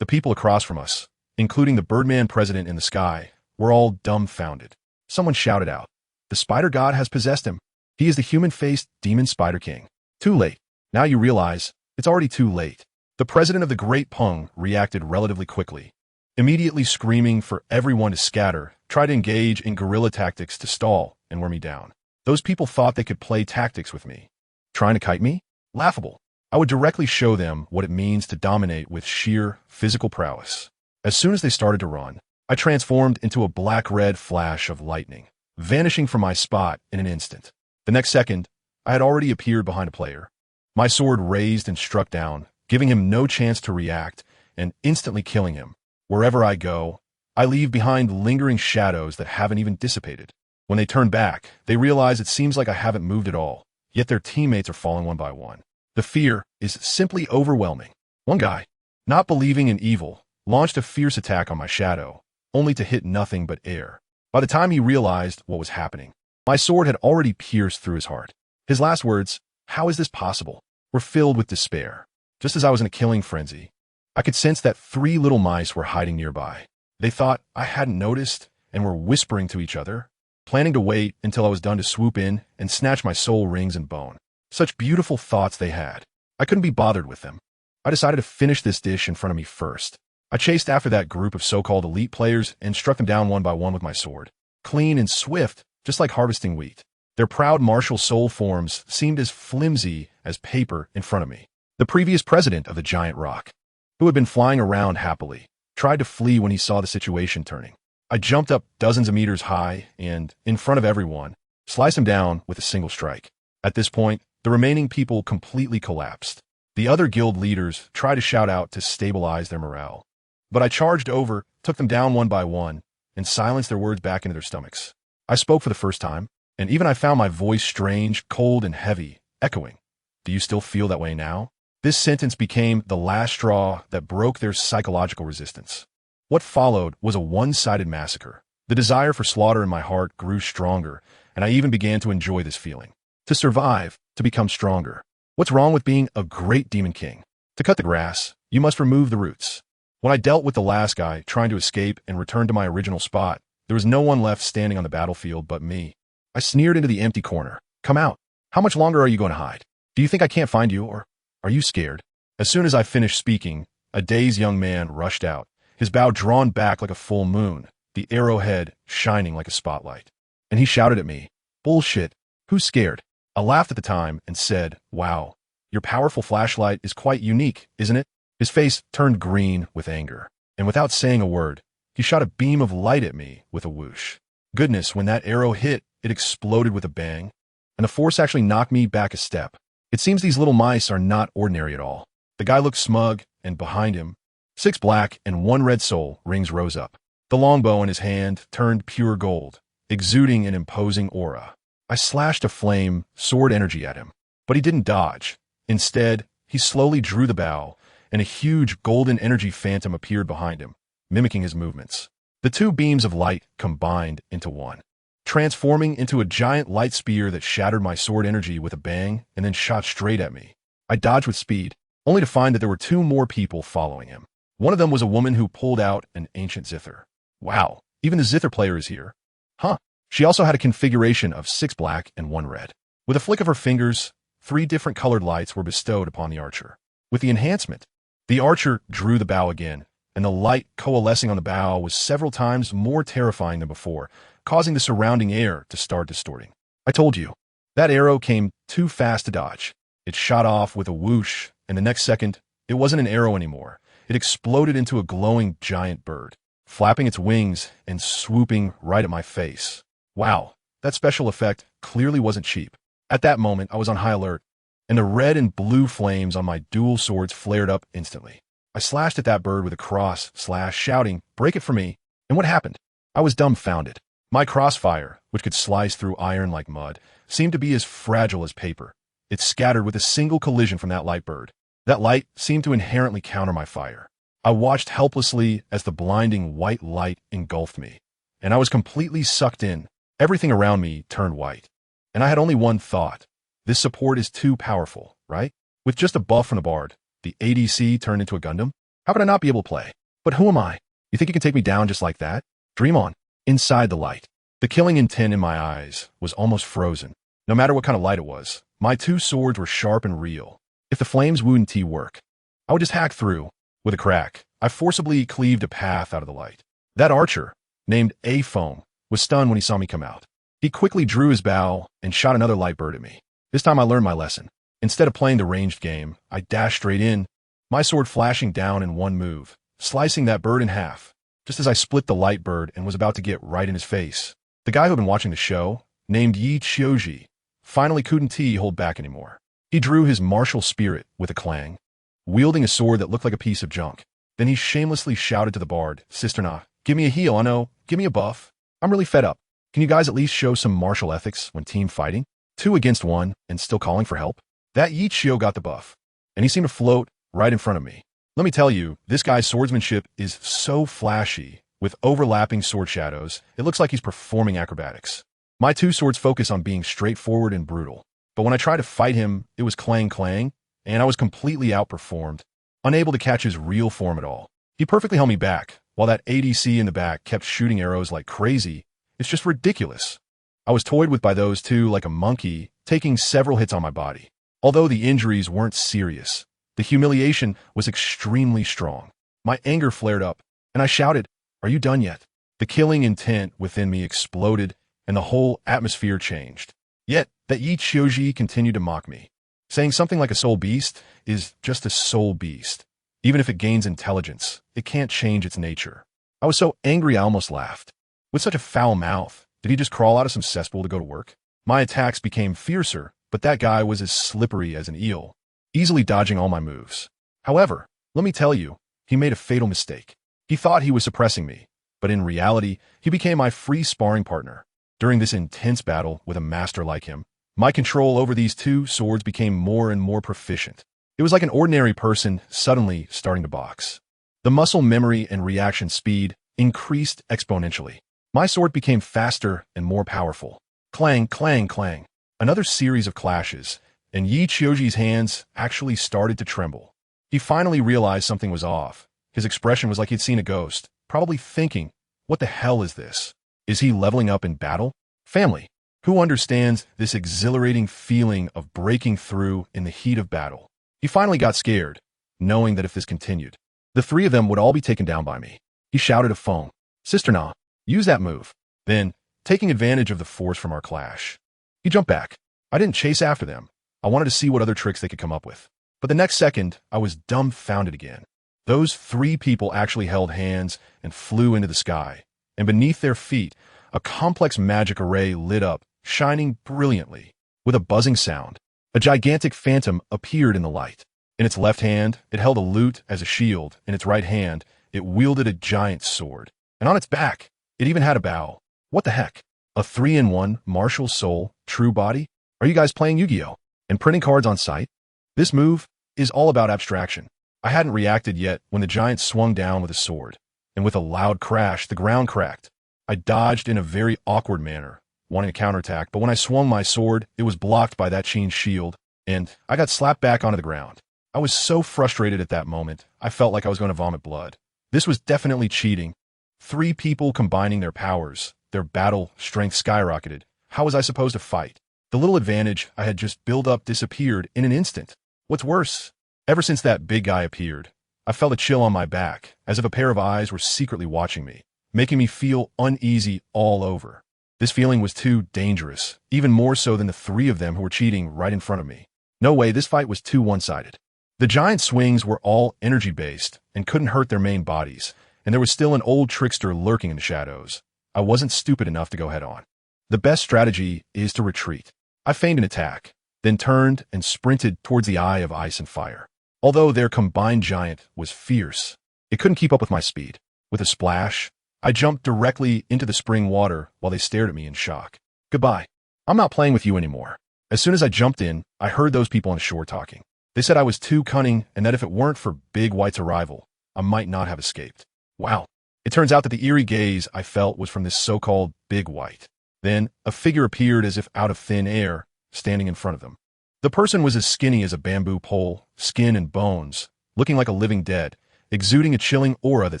The people across from us, including the Birdman president in the sky, were all dumbfounded. Someone shouted out, "The spider god has possessed him. He is the human-faced demon spider king." Too late. Now you realize it's already too late. The president of the Great Peng reacted relatively quickly, immediately screaming for everyone to scatter, try to engage in guerrilla tactics to stall and wear me down. Those people thought they could play tactics with me. Trying to kite me? Laughable. I would directly show them what it means to dominate with sheer physical prowess. As soon as they started to run, I transformed into a black-red flash of lightning, vanishing from my spot in an instant. The next second, I had already appeared behind a player. My sword raised and struck down, giving him no chance to react and instantly killing him. Wherever I go, I leave behind lingering shadows that haven't even dissipated. When they turn back, they realize it seems like I haven't moved at all, yet their teammates are falling one by one. The fear is simply overwhelming. One guy, not believing in evil, launched a fierce attack on my shadow, only to hit nothing but air. By the time he realized what was happening, my sword had already pierced through his heart. His last words, "How is this possible?" were filled with despair. Just as I was in a killing frenzy, I could sense that 3 little mice were hiding nearby. They thought I hadn't noticed and were whispering to each other, planning to wait until I was done to swoop in and snatch my soul rings and bone. Such beautiful thoughts they had. I couldn't be bothered with them. I decided to finish this dish in front of me first. I chased after that group of so-called elite players and struck them down one by one with my sword. Clean and swift, just like harvesting wheat. Their proud martial soul forms seemed as flimsy as paper in front of me. The previous president of the giant rock, who had been flying around happily, tried to flee when he saw the situation turning. I jumped up dozens of meters high and, in front of everyone, sliced him down with a single strike. At this point, the remaining people completely collapsed. The other guild leaders tried to shout out to stabilize their morale. But I charged over, took them down one by one, and silenced their words back into their stomachs. I spoke for the first time, and even I found my voice strange, cold, and heavy, echoing. Do you still feel that way now? This sentence became the last straw that broke their psychological resistance. What followed was a one-sided massacre. The desire for slaughter in my heart grew stronger, and I even began to enjoy this feeling. To survive, to become stronger. What's wrong with being a great demon king? To cut the grass, you must remove the roots. When I dealt with the last guy trying to escape and return to my original spot, there was no one left standing on the battlefield but me. I sneered into the empty corner. Come out. How much longer are you going to hide? Do you think I can't find you, or are you scared? As soon as I finished speaking, a dazed young man rushed out, his bow drawn back like a full moon, the arrowhead shining like a spotlight. And he shouted at me, "Bullshit. Who's scared?" I laughed at the time and said, "Wow, your powerful flashlight is quite unique, isn't it?" His face turned green with anger, and without saying a word, he shot a beam of light at me with a whoosh. Goodness, when that arrow hit, it exploded with a bang, and the force actually knocked me back a step. It seems these little mice are not ordinary at all. The guy looked smug, and behind him, 6 black and 1 red soul rings rose up. The longbow in his hand turned pure gold, exuding an imposing aura. I slashed a flame, sword energy at him, but he didn't dodge. Instead, he slowly drew the bow, and a huge golden energy phantom appeared behind him, mimicking his movements. The 2 beams of light combined into one, transforming into a giant light spear that shattered my sword energy with a bang and then shot straight at me. I dodged with speed, only to find that there were 2 more people following him. One of them was a woman who pulled out an ancient zither. Wow, even the zither player is here. Huh. She also had a configuration of 6 black and 1 red. With a flick of her fingers, 3 different colored lights were bestowed upon the archer. With the enhancement, the archer drew the bow again, and the light coalescing on the bow was several times more terrifying than before, causing the surrounding air to start distorting. I told you, that arrow came too fast to dodge. It shot off with a whoosh, and the next second, it wasn't an arrow anymore. It exploded into a glowing giant bird, flapping its wings and swooping right at my face. Wow, that special effect clearly wasn't cheap. At that moment, I was on high alert, and the red and blue flames on my dual swords flared up instantly. I slashed at that bird with a cross slash, shouting, "Break it for me!" And what happened? I was dumbfounded. My crossfire, which could slice through iron like mud, seemed to be as fragile as paper. It scattered with a single collision from that light bird. That light seemed to inherently counter my fire. I watched helplessly as the blinding white light engulfed me, and I was completely sucked in. Everything around me turned white, and I had only one thought. This support is too powerful, right? With just a buff from the bard, the ADC turned into a Gundam? How could I not be able to play? But who am I? You think you can take me down just like that? Dream on. Inside the light, the killing intent in my eyes was almost frozen. No matter what kind of light it was, my 2 swords were sharp and real. If the flames wouldn't work, I would just hack through. With a crack, I forcibly cleaved a path out of the light. That archer, named Tang Feng, was stunned when he saw me come out. He quickly drew his bow and shot another light bird at me. This time I learned my lesson. Instead of playing the ranged game, I dashed straight in, my sword flashing down in one move, slicing that bird in half, just as I split the light bird and was about to get right in his face. The guy who had been watching the show, named Yi Chioji, finally couldn't hold back anymore. He drew his martial spirit with a clang, wielding a sword that looked like a piece of junk. Then he shamelessly shouted to the bard, "Sister Na, give me a heal, I know, give me a buff. I'm really fed up. Can you guys at least show some martial ethics when team fighting? 2 against 1 and still calling for help?" That Yi Chio got the buff, and he seemed to float right in front of me. Let me tell you, this guy's swordsmanship is so flashy, with overlapping sword shadows, it looks like he's performing acrobatics. My 2 swords focus on being straightforward and brutal, but when I tried to fight him, it was clang clang, and I was completely outperformed, unable to catch his real form at all. He perfectly held me back, while that ADC in the back kept shooting arrows like crazy. It's just ridiculous. I was toyed with by those 2 like a monkey, taking several hits on my body. Although the injuries weren't serious, the humiliation was extremely strong. My anger flared up, and I shouted, "Are you done yet?" The killing intent within me exploded, and the whole atmosphere changed. Yet, that Yi Qiuji continued to mock me, saying something like a soul beast is just a soul beast. Even if it gains intelligence, it can't change its nature. I was so angry I almost laughed. With such a foul mouth, did he just crawl out of some cesspool to go to work? My attacks became fiercer, but that guy was as slippery as an eel, easily dodging all my moves. However, let me tell you, he made a fatal mistake. He thought he was suppressing me, but in reality, he became my free sparring partner. During this intense battle with a master like him, my control over these two swords became more and more proficient. It was like an ordinary person suddenly starting to box. The muscle memory and reaction speed increased exponentially. My sword became faster and more powerful. Clang, clang, clang. Another series of clashes, and Yi Qiuji's hands actually started to tremble. He finally realized something was off. His expression was like he'd seen a ghost, probably thinking, what the hell is this? Is he leveling up in battle? Family, who understands this exhilarating feeling of breaking through in the heat of battle? He finally got scared, knowing that if this continued, the three of them would all be taken down by me. He shouted to Feng, Sister Na, use that move. Then, taking advantage of the force from our clash, he jumped back. I didn't chase after them. I wanted to see what other tricks they could come up with. But the next second, I was dumbfounded again. Those three people actually held hands and flew into the sky, and beneath their feet, a complex magic array lit up, shining brilliantly. With a buzzing sound, a gigantic phantom appeared in the light. In its left hand, it held a lute as a shield. In its right hand, it wielded a giant sword. And on its back, it even had a bow. What the heck? A 3-in-1 martial soul, true body? Are you guys playing Yu-Gi-Oh! And printing cards on sight? This move is all about abstraction. I hadn't reacted yet when the giant swung down with a sword, and with a loud crash, the ground cracked. I dodged in a very awkward manner, wanting to counterattack, but when I swung my sword, it was blocked by that Qin's shield, and I got slapped back onto the ground. I was so frustrated at that moment, I felt like I was going to vomit blood. This was definitely cheating. Three people combining their powers, their battle strength skyrocketed. How was I supposed to fight? The little advantage I had just built up disappeared in an instant. What's worse, ever since that big guy appeared, I felt a chill on my back, as if a pair of eyes were secretly watching me, making me feel uneasy all over. This feeling was too dangerous, even more so than the three of them who were cheating right in front of me. No way, this fight was too one-sided. The giant swings were all energy-based and couldn't hurt their main bodies, and there was still an old trickster lurking in the shadows. I wasn't stupid enough to go head-on. The best strategy is to retreat. I feigned an attack, then turned and sprinted towards the Eye of Ice and Fire. Although their combined giant was fierce, it couldn't keep up with my speed. With a splash, I jumped directly into the spring water while they stared at me in shock. Goodbye. I'm not playing with you anymore. As soon as I jumped in, I heard those people on shore talking. They said I was too cunning and that if it weren't for Big White's arrival, I might not have escaped. Wow. It turns out that the eerie gaze I felt was from this so-called Big White. Then, a figure appeared as if out of thin air, standing in front of them. The person was as skinny as a bamboo pole, skin and bones, looking like a living dead, exuding a chilling aura that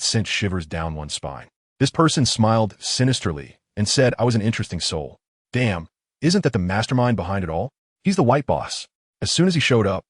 sent shivers down one's spine. This person smiled sinisterly and said I was an interesting soul. Damn, isn't that the mastermind behind it all? He's the white boss. As soon as he showed up,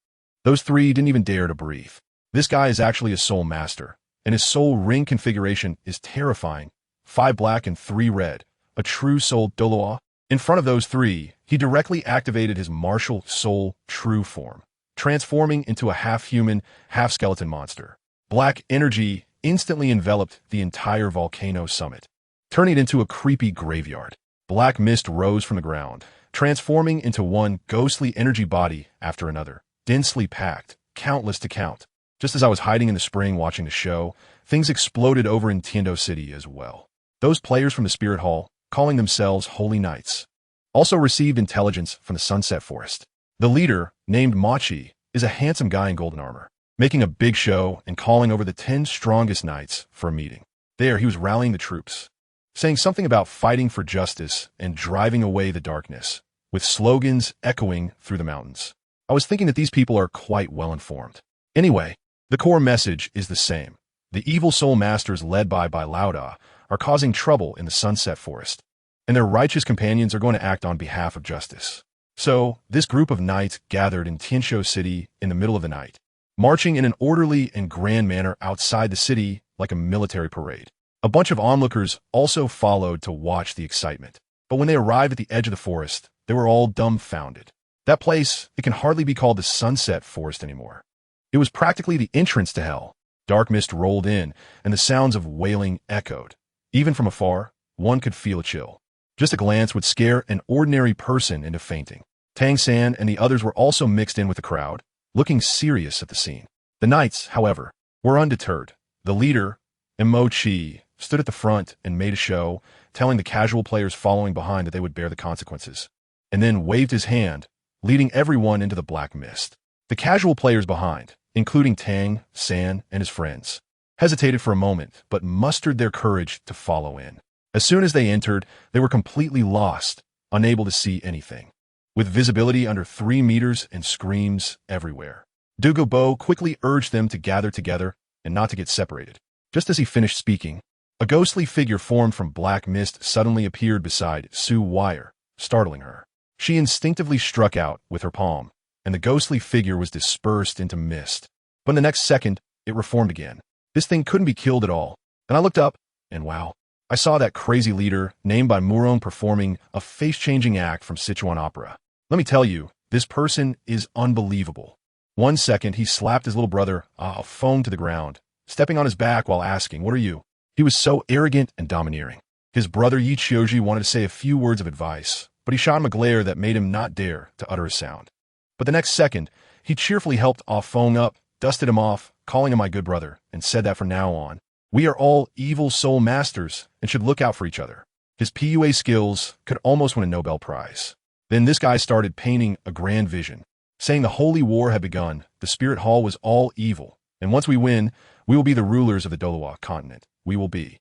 those three didn't even dare to breathe. This guy is actually a soul master, and his soul ring configuration is terrifying. 5 black and 3 red, a true soul Douluo. In front of those three, he directly activated his martial soul true form, transforming into a half-human, half-skeleton monster. Black energy instantly enveloped the entire volcano summit, turning it into a creepy graveyard. Black mist rose from the ground, transforming into one ghostly energy body after another, densely packed, countless to count. Just as I was hiding in the spring watching the show, things exploded over in Tiando City as well. Those players from the Spirit Hall, calling themselves Holy Knights, also received intelligence from the Sunset Forest. The leader, named Machi, is a handsome guy in golden armor, making a big show and calling over the 10 strongest knights for a meeting. There, he was rallying the troops, saying something about fighting for justice and driving away the darkness, with slogans echoing through the mountains. I was thinking that these people are quite well informed. Anyway, the core message is the same. The evil soul masters led by Lauda are causing trouble in the Sunset Forest, and their righteous companions are going to act on behalf of justice. So, this group of knights gathered in Tianshou City in the middle of the night, marching in an orderly and grand manner outside the city like a military parade. A bunch of onlookers also followed to watch the excitement. But when they arrived at the edge of the forest, They were all dumbfounded. That place, it can hardly be called the Sunset Forest anymore. It was practically the entrance to hell. Dark mist rolled in, and the sounds of wailing echoed. Even from afar, one could feel a chill. Just a glance would scare an ordinary person into fainting. Tang San and the others were also mixed in with the crowd, looking serious at the scene. The knights, however, were undeterred. The leader, Mo Chi, stood at the front and made a show, telling the casual players following behind that they would bear the consequences, and then waved his hand, leading everyone into the black mist. The casual players behind, including Tang San and his friends, hesitated for a moment but mustered their courage to follow in. As soon as they entered, they were completely lost, unable to see anything, with visibility under 3 meters and screams everywhere. Douluo quickly urged them to gather together and not to get separated. Just as he finished speaking, a ghostly figure formed from black mist suddenly appeared beside Su Wire, startling her. She instinctively struck out with her palm, and the ghostly figure was dispersed into mist. But in the next second, it reformed again. This thing couldn't be killed at all. And I looked up, and wow, I saw that crazy leader, named by Murong, performing a face-changing act from Sichuan opera. Let me tell you, this person is unbelievable. 1 second, he slapped his little brother, Feng, to the ground, stepping on his back while asking, "What are you?" He was so arrogant and domineering. His brother Yi Chioji wanted to say a few words of advice, but he shot him a glare that made him not dare to utter a sound. But the next second, he cheerfully helped Feng up, dusted him off, calling him my good brother, and said that from now on, we are all evil soul masters and should look out for each other. His PUA skills could almost win a Nobel Prize. Then this guy started painting a grand vision, saying the holy war had begun, the spirit hall was all evil, and once we win, we will be the rulers of the Douluo continent. We will be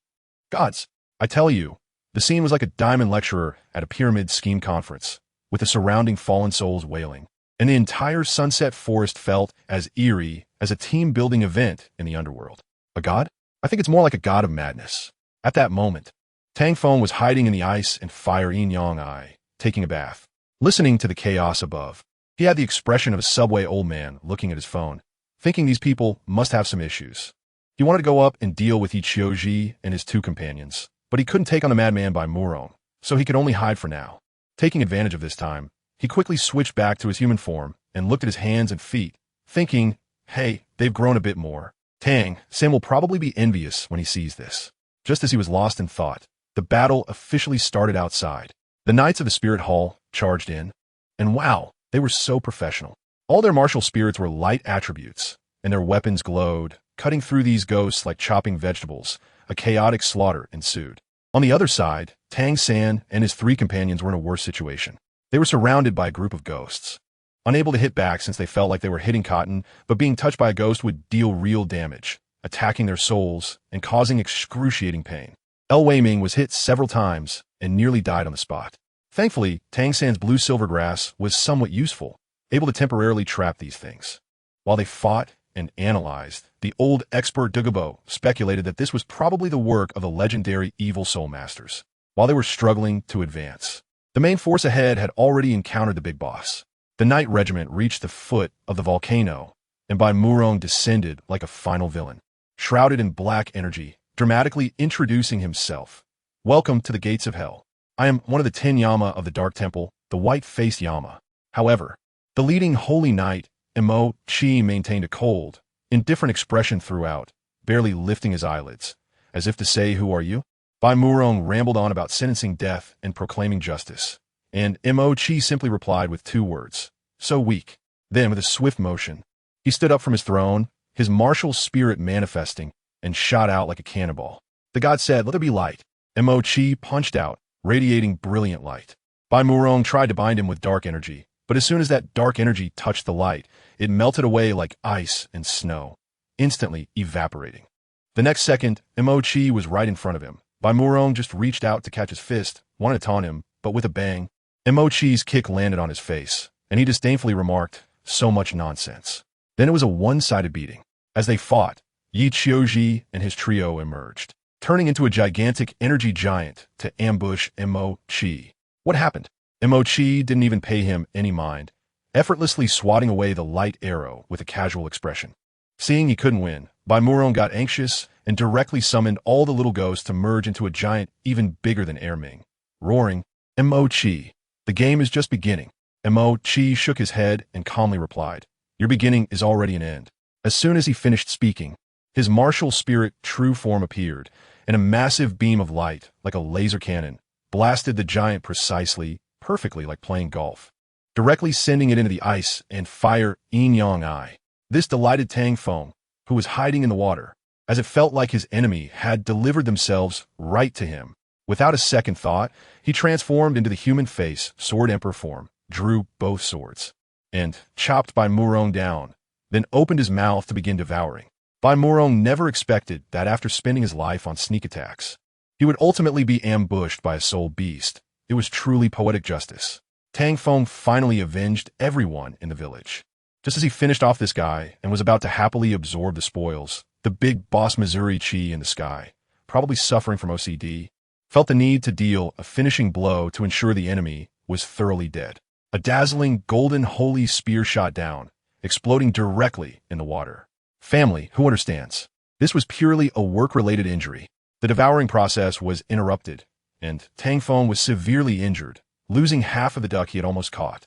gods. I tell you, the scene was like a diamond lecturer at a pyramid scheme conference, with the surrounding fallen souls wailing, and the entire Sunset Forest felt as eerie as a team-building event in the underworld. A god? I think it's more like a god of madness. At that moment, Tang Feng was hiding in the ice and fire yin-yang eye, taking a bath, listening to the chaos above. He had the expression of a subway old man looking at his phone, thinking these people must have some issues. He wanted to go up and deal with Ichioji and his 2 companions, but he couldn't take on the madman by Murong, so he could only hide for now. Taking advantage of this time, he quickly switched back to his human form and looked at his hands and feet, thinking, hey, they've grown a bit more. Tang San will probably be envious when he sees this. Just as he was lost in thought, the battle officially started outside. The Knights of the Spirit Hall charged in, and wow, they were so professional. All their martial spirits were light attributes, and their weapons glowed, cutting through these ghosts like chopping vegetables. A chaotic slaughter ensued. On the other side, Tang San and his 3 companions were in a worse situation. They were surrounded by a group of ghosts, unable to hit back since they felt like they were hitting cotton, but being touched by a ghost would deal real damage, attacking their souls and causing excruciating pain. El Wei Ming was hit several times and nearly died on the spot. Thankfully, Tang San's blue silver grass was somewhat useful, able to temporarily trap these things. While they fought and analyzed, the old expert Douluo speculated that this was probably the work of the legendary evil soul masters. While they were struggling to advance, the main force ahead had already encountered the big boss. The Knight Regiment reached the foot of the volcano, and by Murong descended like a final villain, shrouded in black energy, dramatically introducing himself. Welcome to the gates of hell. I am one of the 10 Yama of the Dark Temple, the white-faced Yama. However, the leading holy knight, Mo Chi, maintained a cold, indifferent expression throughout, barely lifting his eyelids, as if to say, who are you? Bai Murong rambled on about sentencing death and proclaiming justice, and Mo Chi simply replied with 2 words, so weak. Then, with a swift motion, he stood up from his throne, his martial spirit manifesting, and shot out like a cannonball. The god said, let there be light. Mo Chi punched out, radiating brilliant light. Bai Murong tried to bind him with dark energy, but as soon as that dark energy touched the light, it melted away like ice and snow, instantly evaporating. The next second, Mo Chi was right in front of him. Bai Murong just reached out to catch his fist, wanted to taunt him, but with a bang, Mo Chi's kick landed on his face, and he disdainfully remarked, so much nonsense. Then it was a one-sided beating. As they fought, Yi Chioji and his trio emerged, turning into a gigantic energy giant to ambush Mo Chi. What happened? Mo Chi didn't even pay him any mind, effortlessly swatting away the light arrow with a casual expression. Seeing he couldn't win, Bai Murong got anxious and directly summoned all the little ghosts to merge into a giant even bigger than Erming. Roaring, Mo Chi, The game is just beginning. Mo Chi shook his head and calmly replied, your beginning is already an end. As soon as he finished speaking, his martial spirit true form appeared, and a massive beam of light, like a laser cannon, blasted the giant precisely, perfectly like playing golf, directly sending it into the ice and fire yin-yang eye. This delighted Tang Feng, who was hiding in the water, as it felt like his enemy had delivered themselves right to him. Without a second thought, he transformed into the human face, sword emperor form, drew both swords, and chopped Bai Murong down, then opened his mouth to begin devouring. Bai Murong never expected that after spending his life on sneak attacks, he would ultimately be ambushed by a soul beast. It was truly poetic justice. Tang Feng finally avenged everyone in the village. Just as he finished off this guy and was about to happily absorb the spoils, the big boss Missouri Chi in the sky, probably suffering from OCD, felt the need to deal a finishing blow to ensure the enemy was thoroughly dead. A dazzling golden holy spear shot down, exploding directly in the water. Family, who understands? This was purely a work-related injury. The devouring process was interrupted, and Tang Feng was severely injured, losing half of the duck he had almost caught.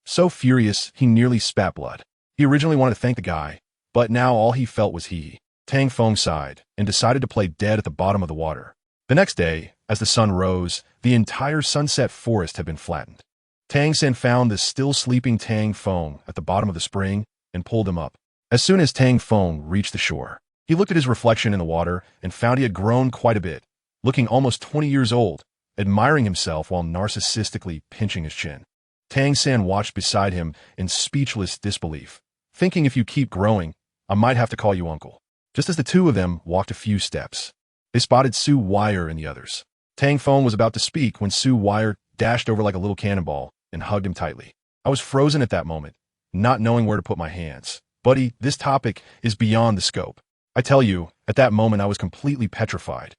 So furious, he nearly spat blood. He originally wanted to thank the guy, but now all he felt was he. Tang Feng sighed and decided to play dead at the bottom of the water. The next day, as the sun rose, the entire sunset forest had been flattened. Tang San found the still sleeping Tang Feng at the bottom of the spring and pulled him up. As soon as Tang Feng reached the shore, he looked at his reflection in the water and found he had grown quite a bit, looking almost 20 years old, admiring himself while narcissistically pinching his chin. Tang San watched beside him in speechless disbelief, thinking if you keep growing, I might have to call you uncle. Just as the two of them walked a few steps, they spotted Su Wire and the others. Tang Feng was about to speak when Su Wire dashed over like a little cannonball and hugged him tightly. I was frozen at that moment, not knowing where to put my hands. Buddy, this topic is beyond the scope. I tell you, at that moment I was completely petrified.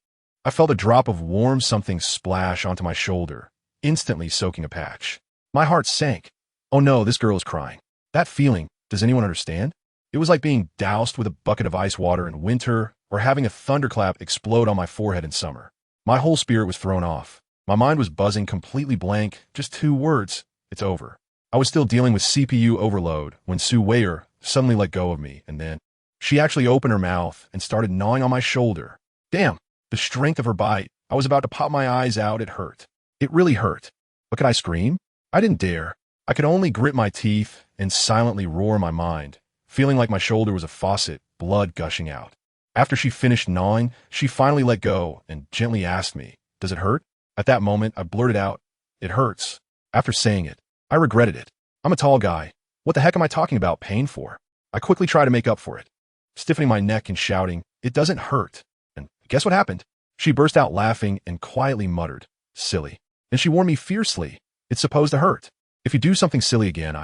I felt a drop of warm something splash onto my shoulder, instantly soaking a patch. My heart sank. Oh no, this girl is crying. That feeling, does anyone understand? It was like being doused with a bucket of ice water in winter or having a thunderclap explode on my forehead in summer. My whole spirit was thrown off. My mind was buzzing completely blank, just 2 words. It's over. I was still dealing with CPU overload when Su Wei suddenly let go of me, and then she actually opened her mouth and started gnawing on my shoulder. Damn, the strength of her bite. I was about to pop my eyes out. It hurt. It really hurt. But could I scream? I didn't dare. I could only grit my teeth and silently roar in my mind, feeling like my shoulder was a faucet, blood gushing out. After she finished gnawing, she finally let go and gently asked me, does it hurt? At that moment, I blurted out, it hurts. After saying it, I regretted it. I'm a tall guy. What the heck am I talking about pain for? I quickly tried to make up for it, stiffening my neck and shouting, it doesn't hurt. And guess what happened? She burst out laughing and quietly muttered, silly. And she warned me fiercely, it's supposed to hurt. If you do something silly again,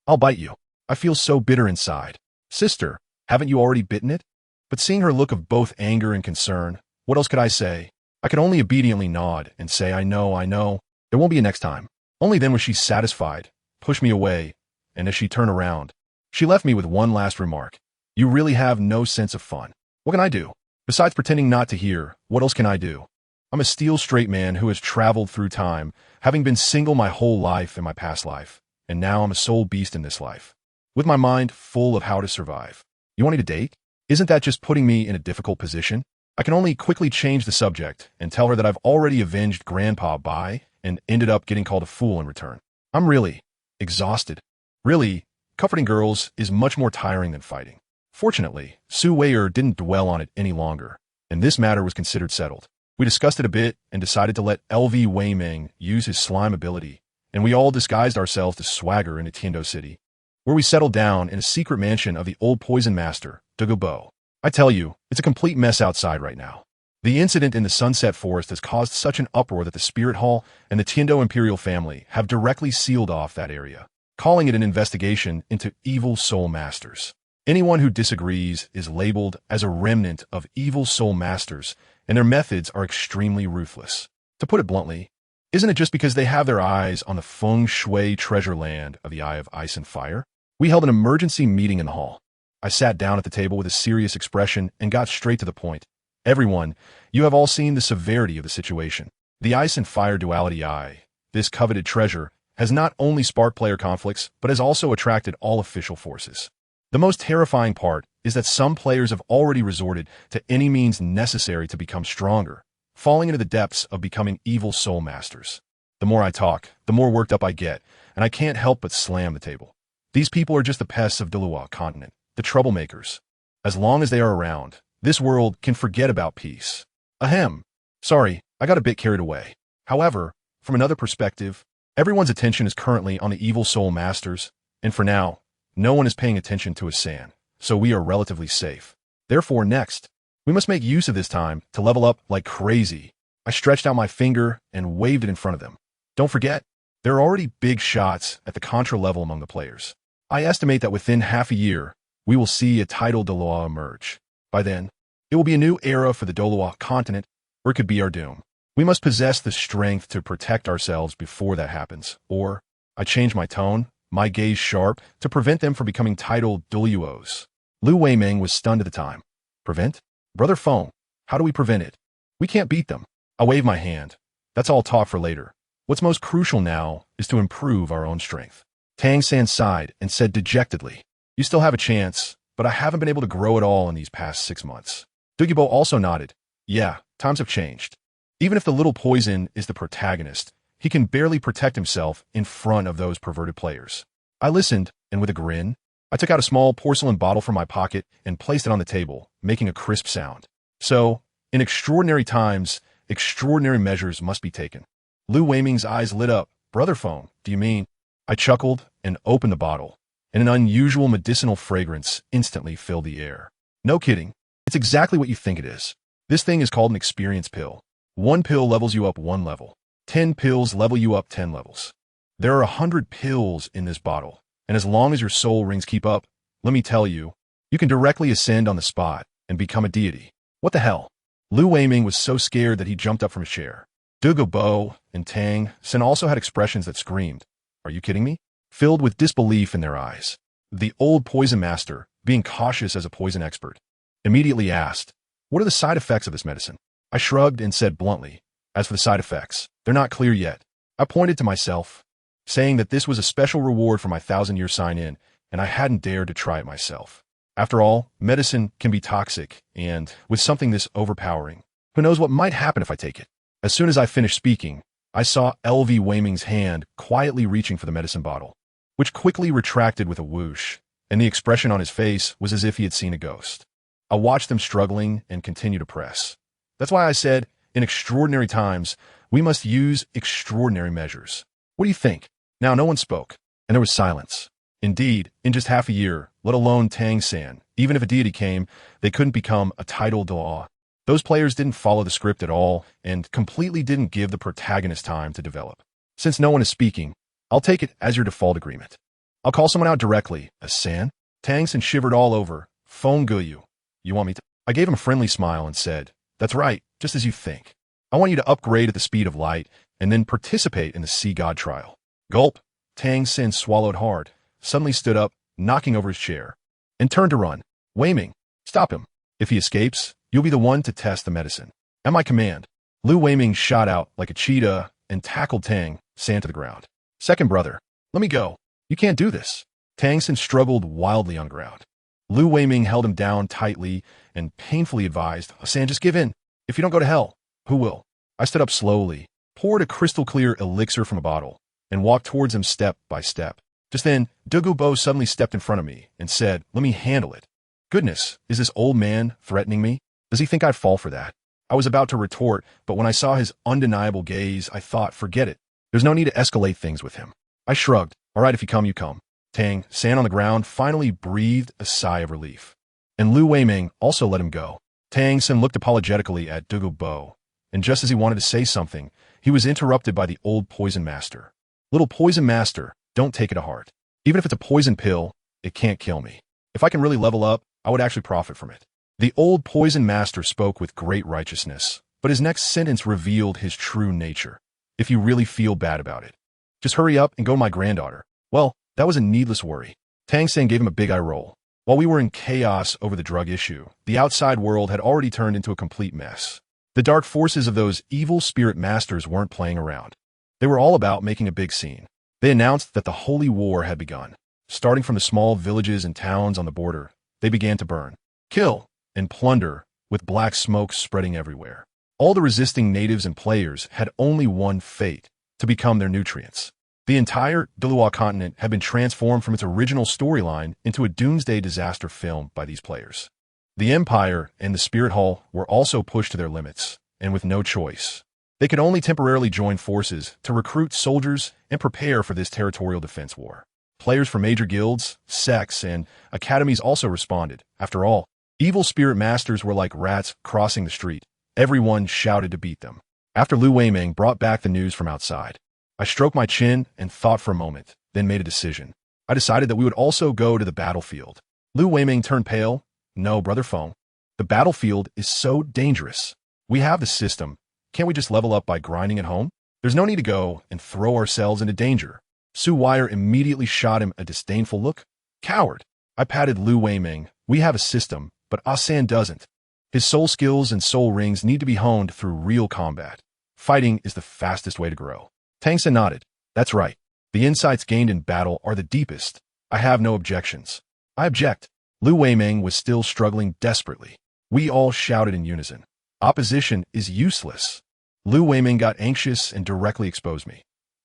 I'll bite you. I feel so bitter inside. Sister, haven't you already bitten it? But seeing her look of both anger and concern, what else could I say? I could only obediently nod and say, I know. There won't be a next time. Only then was she satisfied, pushed me away, and as she turned around, she left me with one last remark. You really have no sense of fun. What can I do? Besides pretending not to hear, what else can I do? I'm a steel straight man who has traveled through time, having been single my whole life in my past life, and now I'm a soul beast in this life, with my mind full of how to survive. You want me to date? Isn't that just putting me in a difficult position? I can only quickly change the subject and tell her that I've already avenged Grandpa Bai and ended up getting called a fool in return. I'm really exhausted. Really, comforting girls is much more tiring than fighting. Fortunately, Su Wei didn't dwell on it any longer, and this matter was considered settled. We discussed it a bit and decided to let LV Wei Ming use his slime ability, and we all disguised ourselves to swagger into Tiando City, where we settled down in a secret mansion of the old poison master, Douluo. I tell you, it's a complete mess outside right now. The incident in the Sunset Forest has caused such an uproar that the Spirit Hall and the Tiando Imperial family have directly sealed off that area, calling it an investigation into evil soul masters. Anyone who disagrees is labeled as a remnant of evil soul masters, and their methods are extremely ruthless. To put it bluntly, isn't it just because they have their eyes on the feng shui treasure land of the Eye of Ice and Fire? We held an emergency meeting in the hall. I sat down at the table with a serious expression and got straight to the point. Everyone, you have all seen the severity of the situation. The Ice and Fire duality eye, this coveted treasure, has not only sparked player conflicts, but has also attracted all official forces. The most terrifying part is that some players have already resorted to any means necessary to become stronger, falling into the depths of becoming evil soul masters. The more I talk, the more worked up I get, and I can't help but slam the table. These people are just the pests of Douluo continent, the troublemakers. As long as they are around, this world can forget about peace. Ahem. Sorry, I got a bit carried away. However, from another perspective, everyone's attention is currently on the evil soul masters, and for now, no one is paying attention to San, so we are relatively safe. Therefore, next, we must make use of this time to level up like crazy. I stretched out my finger and waved it in front of them. Don't forget, there are already big shots at the Contra level among the players. I estimate that within half a year, we will see a title Douluo emerge. By then, it will be a new era for the Douluo continent, or it could be our doom. We must possess the strength to protect ourselves before that happens, or, I change my tone, my gaze sharp, to prevent them from becoming titled Douluos. Lu Weiming was stunned at the time. Prevent? Brother Feng, how do we prevent it? We can't beat them. I wave my hand. That's all talk for later. What's most crucial now is to improve our own strength. Tang San sighed and said dejectedly, You still have a chance, but I haven't been able to grow at all in these past 6 months. Douluo also nodded. Yeah, times have changed. Even if the little poison is the protagonist, he can barely protect himself in front of those perverted players. I listened, and with a grin, I took out a small porcelain bottle from my pocket and placed it on the table, making a crisp sound. So, in extraordinary times, extraordinary measures must be taken. Lu Weiming's eyes lit up. Brother Feng, do you mean? I chuckled and opened the bottle, and an unusual medicinal fragrance instantly filled the air. No kidding. It's exactly what you think it is. This thing is called an experience pill. 1 pill levels you up 1 level. 10 pills level you up 10 levels. There are 100 pills in this bottle, and as long as your soul rings keep up, let me tell you, you can directly ascend on the spot and become a deity. What the hell? Lu Weiming was so scared that he jumped up from his chair. Douluo and Tang San also had expressions that screamed, Are you kidding me? Filled with disbelief in their eyes. The old poison master, being cautious as a poison expert, immediately asked, What are the side effects of this medicine? I shrugged and said bluntly, As for the side effects, they're not clear yet. I pointed to myself, saying that this was a special reward for my 1,000-year sign-in, and I hadn't dared to try it myself. After all, medicine can be toxic, and with something this overpowering, who knows what might happen if I take it? As soon as I finished speaking, I saw L.V. Weiming's hand quietly reaching for the medicine bottle, which quickly retracted with a whoosh, and the expression on his face was as if he had seen a ghost. I watched them struggling and continue to press. That's why I said, in extraordinary times, we must use extraordinary measures. What do you think? Now no one spoke, and there was silence. Indeed, in just half a year, let alone Tang San, even if a deity came, they couldn't become a title Douluo. Those players didn't follow the script at all, and completely didn't give the protagonist time to develop. Since no one is speaking, I'll take it as your default agreement. I'll call someone out directly. San? Tang San shivered all over. Feng Guyu. You want me to? I gave him a friendly smile and said, That's right, just as you think. I want you to upgrade at the speed of light, and then participate in the Sea God trial. Gulp. Tang San swallowed hard, suddenly stood up, knocking over his chair, and turned to run. Weiming, stop him. If he escapes, you'll be the one to test the medicine. At my command. Lu Weiming shot out like a cheetah and tackled Tang San to the ground. Second brother, let me go. You can't do this. Tang San struggled wildly on the ground. Lu Weiming held him down tightly and painfully advised, San, just give in. If you don't go to hell, who will? I stood up slowly, poured a crystal-clear elixir from a bottle, and walked towards him step by step. Just then, Douluo suddenly stepped in front of me and said, Let me handle it. Goodness, is this old man threatening me? Does he think I'd fall for that? I was about to retort, but when I saw his undeniable gaze, I thought, forget it. There's no need to escalate things with him. I shrugged. All right, if you come, you come. Tang San on the ground finally breathed a sigh of relief. And Lu Weiming also let him go. Tang San looked apologetically at Douluo, and just as he wanted to say something, he was interrupted by the old poison master. Little poison master, don't take it to heart. Even if it's a poison pill, it can't kill me. If I can really level up, I would actually profit from it. The old poison master spoke with great righteousness, but his next sentence revealed his true nature. If you really feel bad about it, just hurry up and go to my granddaughter. Well, that was a needless worry. Tang San gave him a big eye roll. While we were in chaos over the drug issue, the outside world had already turned into a complete mess. The dark forces of those evil spirit masters weren't playing around. They were all about making a big scene. They announced that the Holy War had begun. Starting from the small villages and towns on the border, they began to burn, kill, and plunder, with black smoke spreading everywhere. All the resisting natives and players had only one fate: to become their nutrients. The entire Douluo continent had been transformed from its original storyline into a doomsday disaster film by these players. The Empire and the Spirit Hall were also pushed to their limits, and with no choice. They could only temporarily join forces to recruit soldiers and prepare for this territorial defense war. Players from major guilds, sects, and academies also responded. After all, evil spirit masters were like rats crossing the street. Everyone shouted to beat them. After Lu Weiming brought back the news from outside, I stroked my chin and thought for a moment, then made a decision. I decided that we would also go to the battlefield. Lu Weiming turned pale. No, Brother Feng. The battlefield is so dangerous. We have the system. Can't we just level up by grinding at home? There's no need to go and throw ourselves into danger. Su Wire immediately shot him a disdainful look. Coward. I patted Lu Weiming. We have a system, but San doesn't. His soul skills and soul rings need to be honed through real combat. Fighting is the fastest way to grow. Tang San nodded. That's right. The insights gained in battle are the deepest. I have no objections. I object. Lu Weiming was still struggling desperately. We all shouted in unison. Opposition is useless. Lu Weiming got anxious and directly exposed me.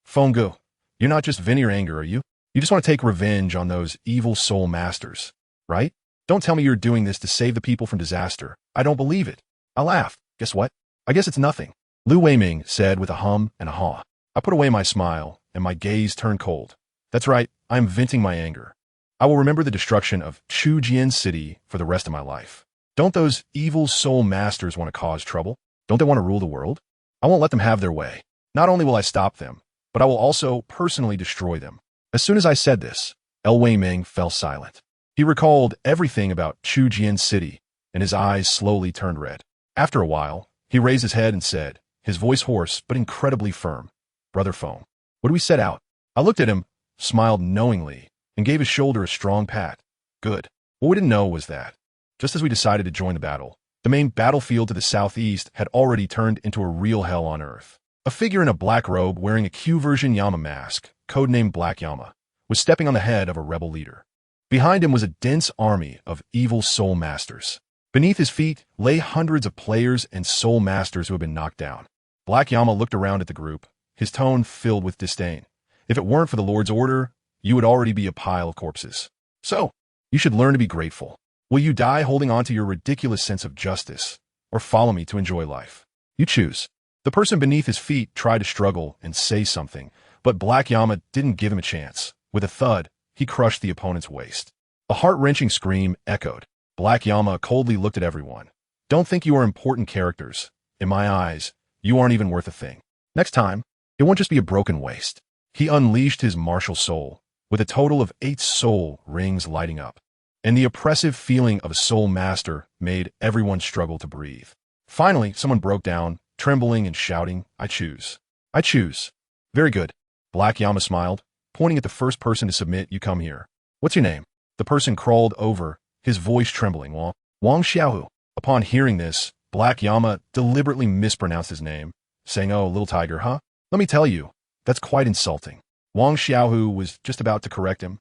Fenggu, you're not just venting your anger, are you? You just want to take revenge on those evil soul masters, right? Don't tell me you're doing this to save the people from disaster. I don't believe it. I laughed. Guess what? I guess it's nothing. Lu Weiming said with a hum and a haw. I put away my smile, and my gaze turned cold. That's right, I'm venting my anger. I will remember the destruction of Chujian City for the rest of my life. Don't those evil soul masters want to cause trouble? Don't they want to rule the world? I won't let them have their way. Not only will I stop them, but I will also personally destroy them. As soon as I said this, Lu Weiming fell silent. He recalled everything about Chujian City, and his eyes slowly turned red. After a while, he raised his head and said, his voice hoarse but incredibly firm, Brother Feng, what do we set out? I looked at him, smiled knowingly, and gave his shoulder a strong pat. Good. What we didn't know was that, just as we decided to join the battle, the main battlefield to the southeast had already turned into a real hell on Earth. A figure in a black robe wearing a Q-version Yama mask, codenamed Black Yama, was stepping on the head of a rebel leader. Behind him was a dense army of evil soul masters. Beneath his feet lay hundreds of players and soul masters who had been knocked down. Black Yama looked around at the group, his tone filled with disdain. If it weren't for the Lord's order, you would already be a pile of corpses. So, you should learn to be grateful. Will you die holding on to your ridiculous sense of justice, or follow me to enjoy life? You choose. The person beneath his feet tried to struggle and say something, but Black Yama didn't give him a chance. With a thud, he crushed the opponent's waist. A heart-wrenching scream echoed. Black Yama coldly looked at everyone. Don't think you are important characters. In my eyes, you aren't even worth a thing. Next time, it won't just be a broken waist. He unleashed his martial soul, with a total of 8 soul rings lighting up. And the oppressive feeling of a soul master made everyone struggle to breathe. Finally, someone broke down, trembling and shouting, I choose. I choose. Very good. Black Yama smiled, pointing at the first person to submit. You come here. What's your name? The person crawled over, his voice trembling. Wang Xiaohu. Upon hearing this, Black Yama deliberately mispronounced his name, saying, oh, little tiger, huh? Let me tell you, that's quite insulting. Wang Xiaohu was just about to correct him,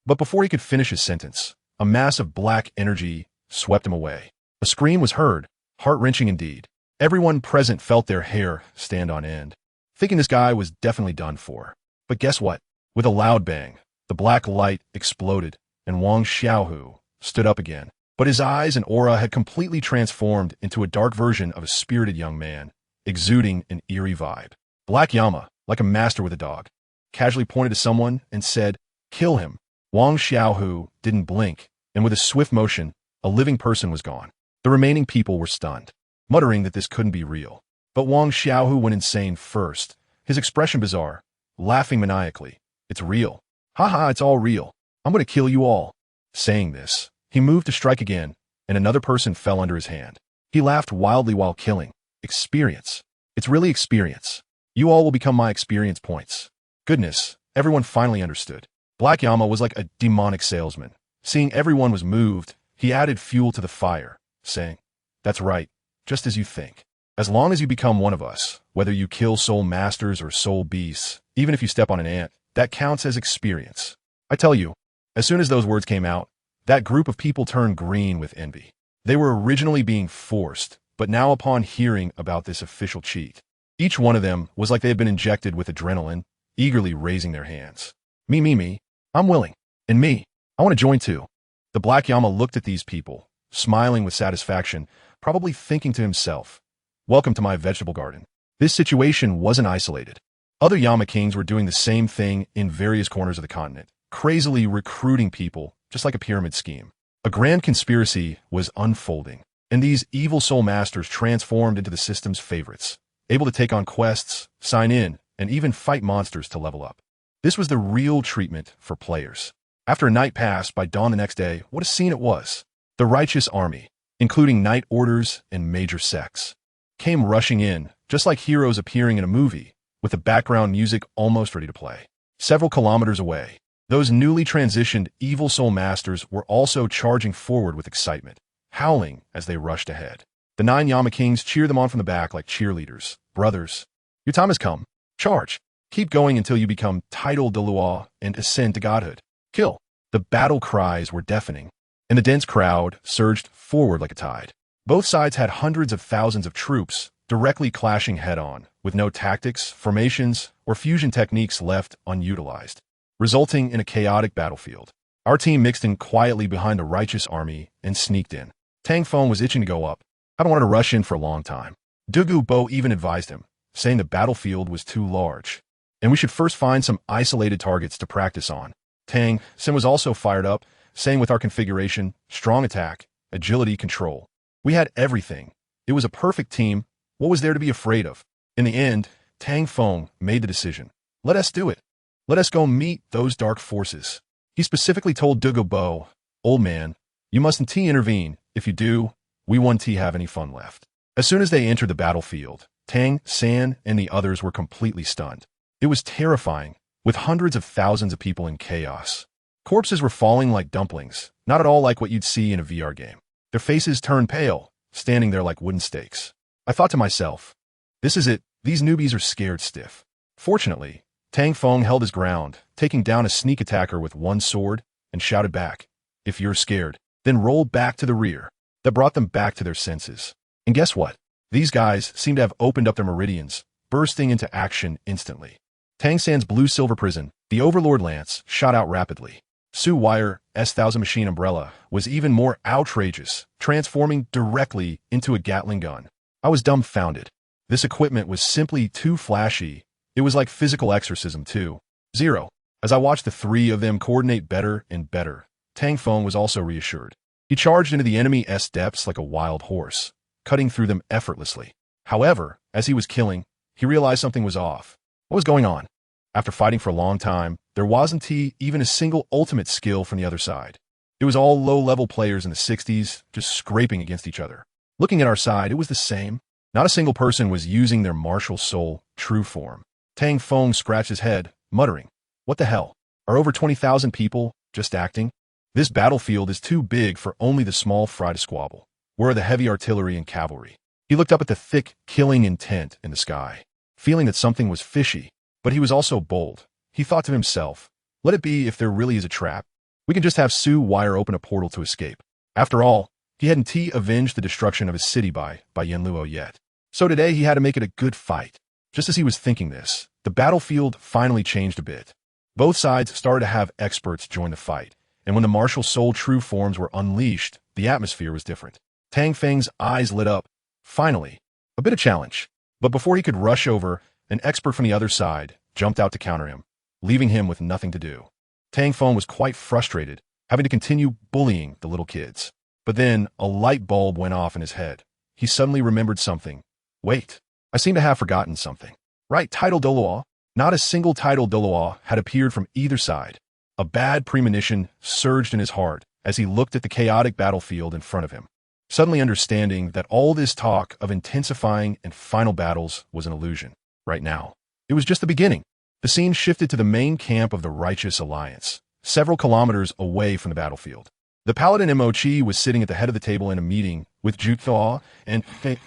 but before he could finish his sentence, a mass of black energy swept him away. A scream was heard, heart-wrenching indeed. Everyone present felt their hair stand on end, thinking this guy was definitely done for. But guess what? With a loud bang, the black light exploded, and Wang Xiaohu stood up again. But his eyes and aura had completely transformed into a dark version of a spirited young man, exuding an eerie vibe. Black Yama, like a master with a dog, casually pointed to someone and said, kill him. Wang Xiaohu didn't blink, and with a swift motion, a living person was gone. The remaining people were stunned, muttering that this couldn't be real. But Wang Xiaohu went insane first, his expression bizarre, laughing maniacally. It's real. Haha, it's all real. I'm going to kill you all. Saying this, he moved to strike again, and another person fell under his hand. He laughed wildly while killing. Experience. It's really experience. You all will become my experience points. Goodness, everyone finally understood. Black Yama was like a demonic salesman. Seeing everyone was moved, he added fuel to the fire, saying, that's right, just as you think. As long as you become one of us, whether you kill soul masters or soul beasts, even if you step on an ant, That counts as experience. I tell you, as soon as those words came out, that group of people turned green with envy. They were originally being forced, but now upon hearing about this official cheat, each one of them was like they had been injected with adrenaline, eagerly raising their hands. Me, I'm willing. And me, I want to join too. The Black Yama looked at these people, smiling with satisfaction, probably thinking to himself, welcome to my vegetable garden. This situation wasn't isolated. Other Yama kings were doing the same thing in various corners of the continent, crazily recruiting people, just like a pyramid scheme. A grand conspiracy was unfolding, and these evil soul masters transformed into the system's favorites, able to take on quests, sign in, and even fight monsters to level up. This was the real treatment for players. After a night passed, by dawn the next day, what a scene it was. The righteous army, including knight orders and major sects, came rushing in, just like heroes appearing in a movie, with the background music almost ready to play. Several kilometers away, those newly transitioned evil soul masters were also charging forward with excitement, howling as they rushed ahead. The 9 Yama kings cheered them on from the back like cheerleaders. Brothers, your time has come. Charge. Keep going until you become titled Douluo and ascend to godhood. Kill. The battle cries were deafening, and the dense crowd surged forward like a tide. Both sides had hundreds of thousands of troops directly clashing head-on, with no tactics, formations, or fusion techniques left unutilized, resulting in a chaotic battlefield. Our team mixed in quietly behind the righteous army and sneaked in. Tang Feng was itching to go up. I don't want to rush in for a long time. Douluo even advised him, saying the battlefield was too large, and we should first find some isolated targets to practice on. Tang San was also fired up, saying with our configuration, strong attack, agility, control, we had everything. It was a perfect team. What was there to be afraid of? In the end, Tang Feng made the decision. Let us do it. Let us go meet those dark forces. He specifically told Douluo, old man, you mustn't intervene. If you do, we won't have any fun left. As soon as they entered the battlefield, Tang San and the others were completely stunned. It was terrifying, with hundreds of thousands of people in chaos. Corpses were falling like dumplings, not at all like what you'd see in a VR game. Their faces turned pale, standing there like wooden stakes. I thought to myself, this is it, these newbies are scared stiff. Fortunately, Tang Feng held his ground, taking down a sneak attacker with one sword, and shouted back, if you're scared, then roll back to the rear. That brought them back to their senses. And guess what? These guys seemed to have opened up their meridians, bursting into action instantly. Tang San's blue-silver prison, the Overlord Lance, shot out rapidly. Su Wire S-1000 machine umbrella was even more outrageous, transforming directly into a Gatling gun. I was dumbfounded. This equipment was simply too flashy. It was like physical exorcism too. 0. As I watched the 3 of them coordinate better and better, Tang Feng was also reassured. He charged into the enemy's depths like a wild horse, cutting through them effortlessly. However, as he was killing, he realized something was off. What was going on? After fighting for a long time, there wasn't even a single ultimate skill from the other side. It was all low-level players in the 60s, just scraping against each other. Looking at our side, it was the same. Not a single person was using their martial soul true form. Tang Feng scratched his head, muttering, what the hell? Are over 20,000 people just acting? This battlefield is too big for only the small fry to squabble. Where are the heavy artillery and cavalry? He looked up at the thick, killing intent in the sky, feeling that something was fishy, but he was also bold. He thought to himself, let it be if there really is a trap. We can just have Su Wire open a portal to escape. After all, he hadn't avenged the destruction of his city by Douluo yet. So today he had to make it a good fight. Just as he was thinking this, the battlefield finally changed a bit. Both sides started to have experts join the fight, and when the martial soul true forms were unleashed, the atmosphere was different. Tang Feng's eyes lit up. Finally, a bit of challenge. But before he could rush over, an expert from the other side jumped out to counter him, leaving him with nothing to do. Tang Feng was quite frustrated, having to continue bullying the little kids. But then a light bulb went off in his head. He suddenly remembered something. Wait, I seem to have forgotten something. Right, title Douluo. Not a single title Douluo had appeared from either side. A bad premonition surged in his heart as he looked at the chaotic battlefield in front of him, suddenly understanding that all this talk of intensifying and final battles was an illusion. Right now, it was just the beginning. The scene shifted to the main camp of the Righteous Alliance, several kilometers away from the battlefield. The paladin Mochi was sitting at the head of the table in a meeting with Juthuo and Fei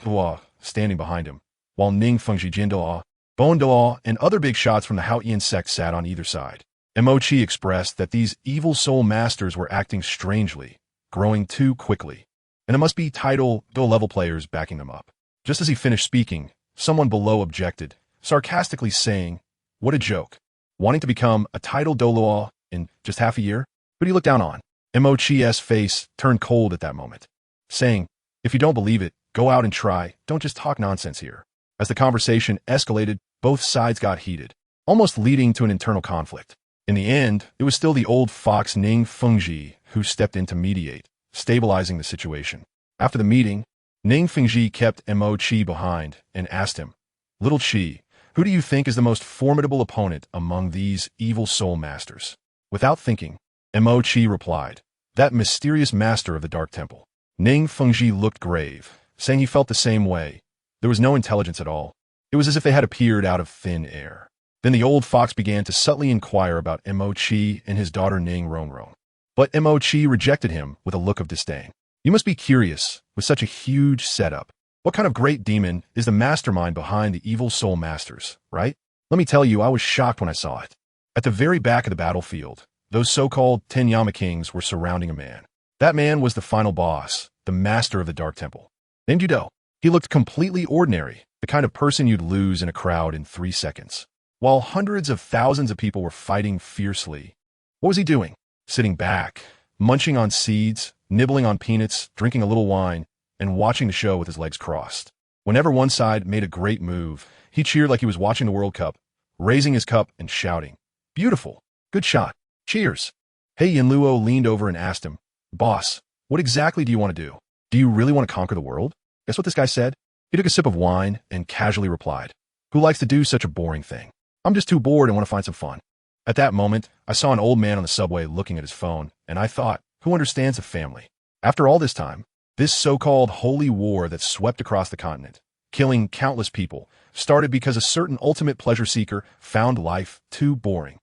standing behind him, while Ning Fengji Jinduo Douluo and other big shots from the Haotian sect sat on either side. Mochi expressed that these evil soul masters were acting strangely, growing too quickly, and it must be title Douluo level players backing them up. Just as he finished speaking, someone below objected, sarcastically saying, "What a joke. Wanting to become a title Douluo in just half a year? Who do you look down on?" Mochi's face turned cold at that moment, saying, "If you don't believe it, go out and try. Don't just talk nonsense here." As the conversation escalated, both sides got heated, almost leading to an internal conflict. In the end, it was still the old fox Tang Feng who stepped in to mediate, stabilizing the situation. After the meeting, Tang Feng kept Mochi behind and asked him, "Little Chi, who do you think is the most formidable opponent among these evil soul masters?" Without thinking, Mochi replied, "That mysterious master of the Dark Temple." Tang Feng looked grave, saying he felt the same way. There was no intelligence at all. It was as if they had appeared out of thin air. Then the old fox began to subtly inquire about Mochi and his daughter Ning Ronron. But Mochi rejected him with a look of disdain. "You must be curious, with such a huge setup. What kind of great demon is the mastermind behind the evil soul masters, right? Let me tell you, I was shocked when I saw it." At the very back of the battlefield, those so-called Tenyama kings were surrounding a man. That man was the final boss, the master of the Dark Temple, named Douluo. He looked completely ordinary, the kind of person you'd lose in a crowd in 3 seconds. While hundreds of thousands of people were fighting fiercely, what was he doing? Sitting back, munching on seeds, nibbling on peanuts, drinking a little wine, and watching the show with his legs crossed. Whenever one side made a great move, he cheered like he was watching the World Cup, raising his cup and shouting, "Beautiful! Good shot! Cheers!" Hey Douluo leaned over and asked him, "Boss, what exactly do you want to do? Do you really want to conquer the world?" Guess what this guy said? He took a sip of wine and casually replied, "Who likes to do such a boring thing? I'm just too bored and want to find some fun." At that moment, I saw an old man on the subway looking at his phone, and I thought, who understands a family? After all this time, this so-called holy war that swept across the continent, killing countless people, started because a certain ultimate pleasure seeker found life too boring.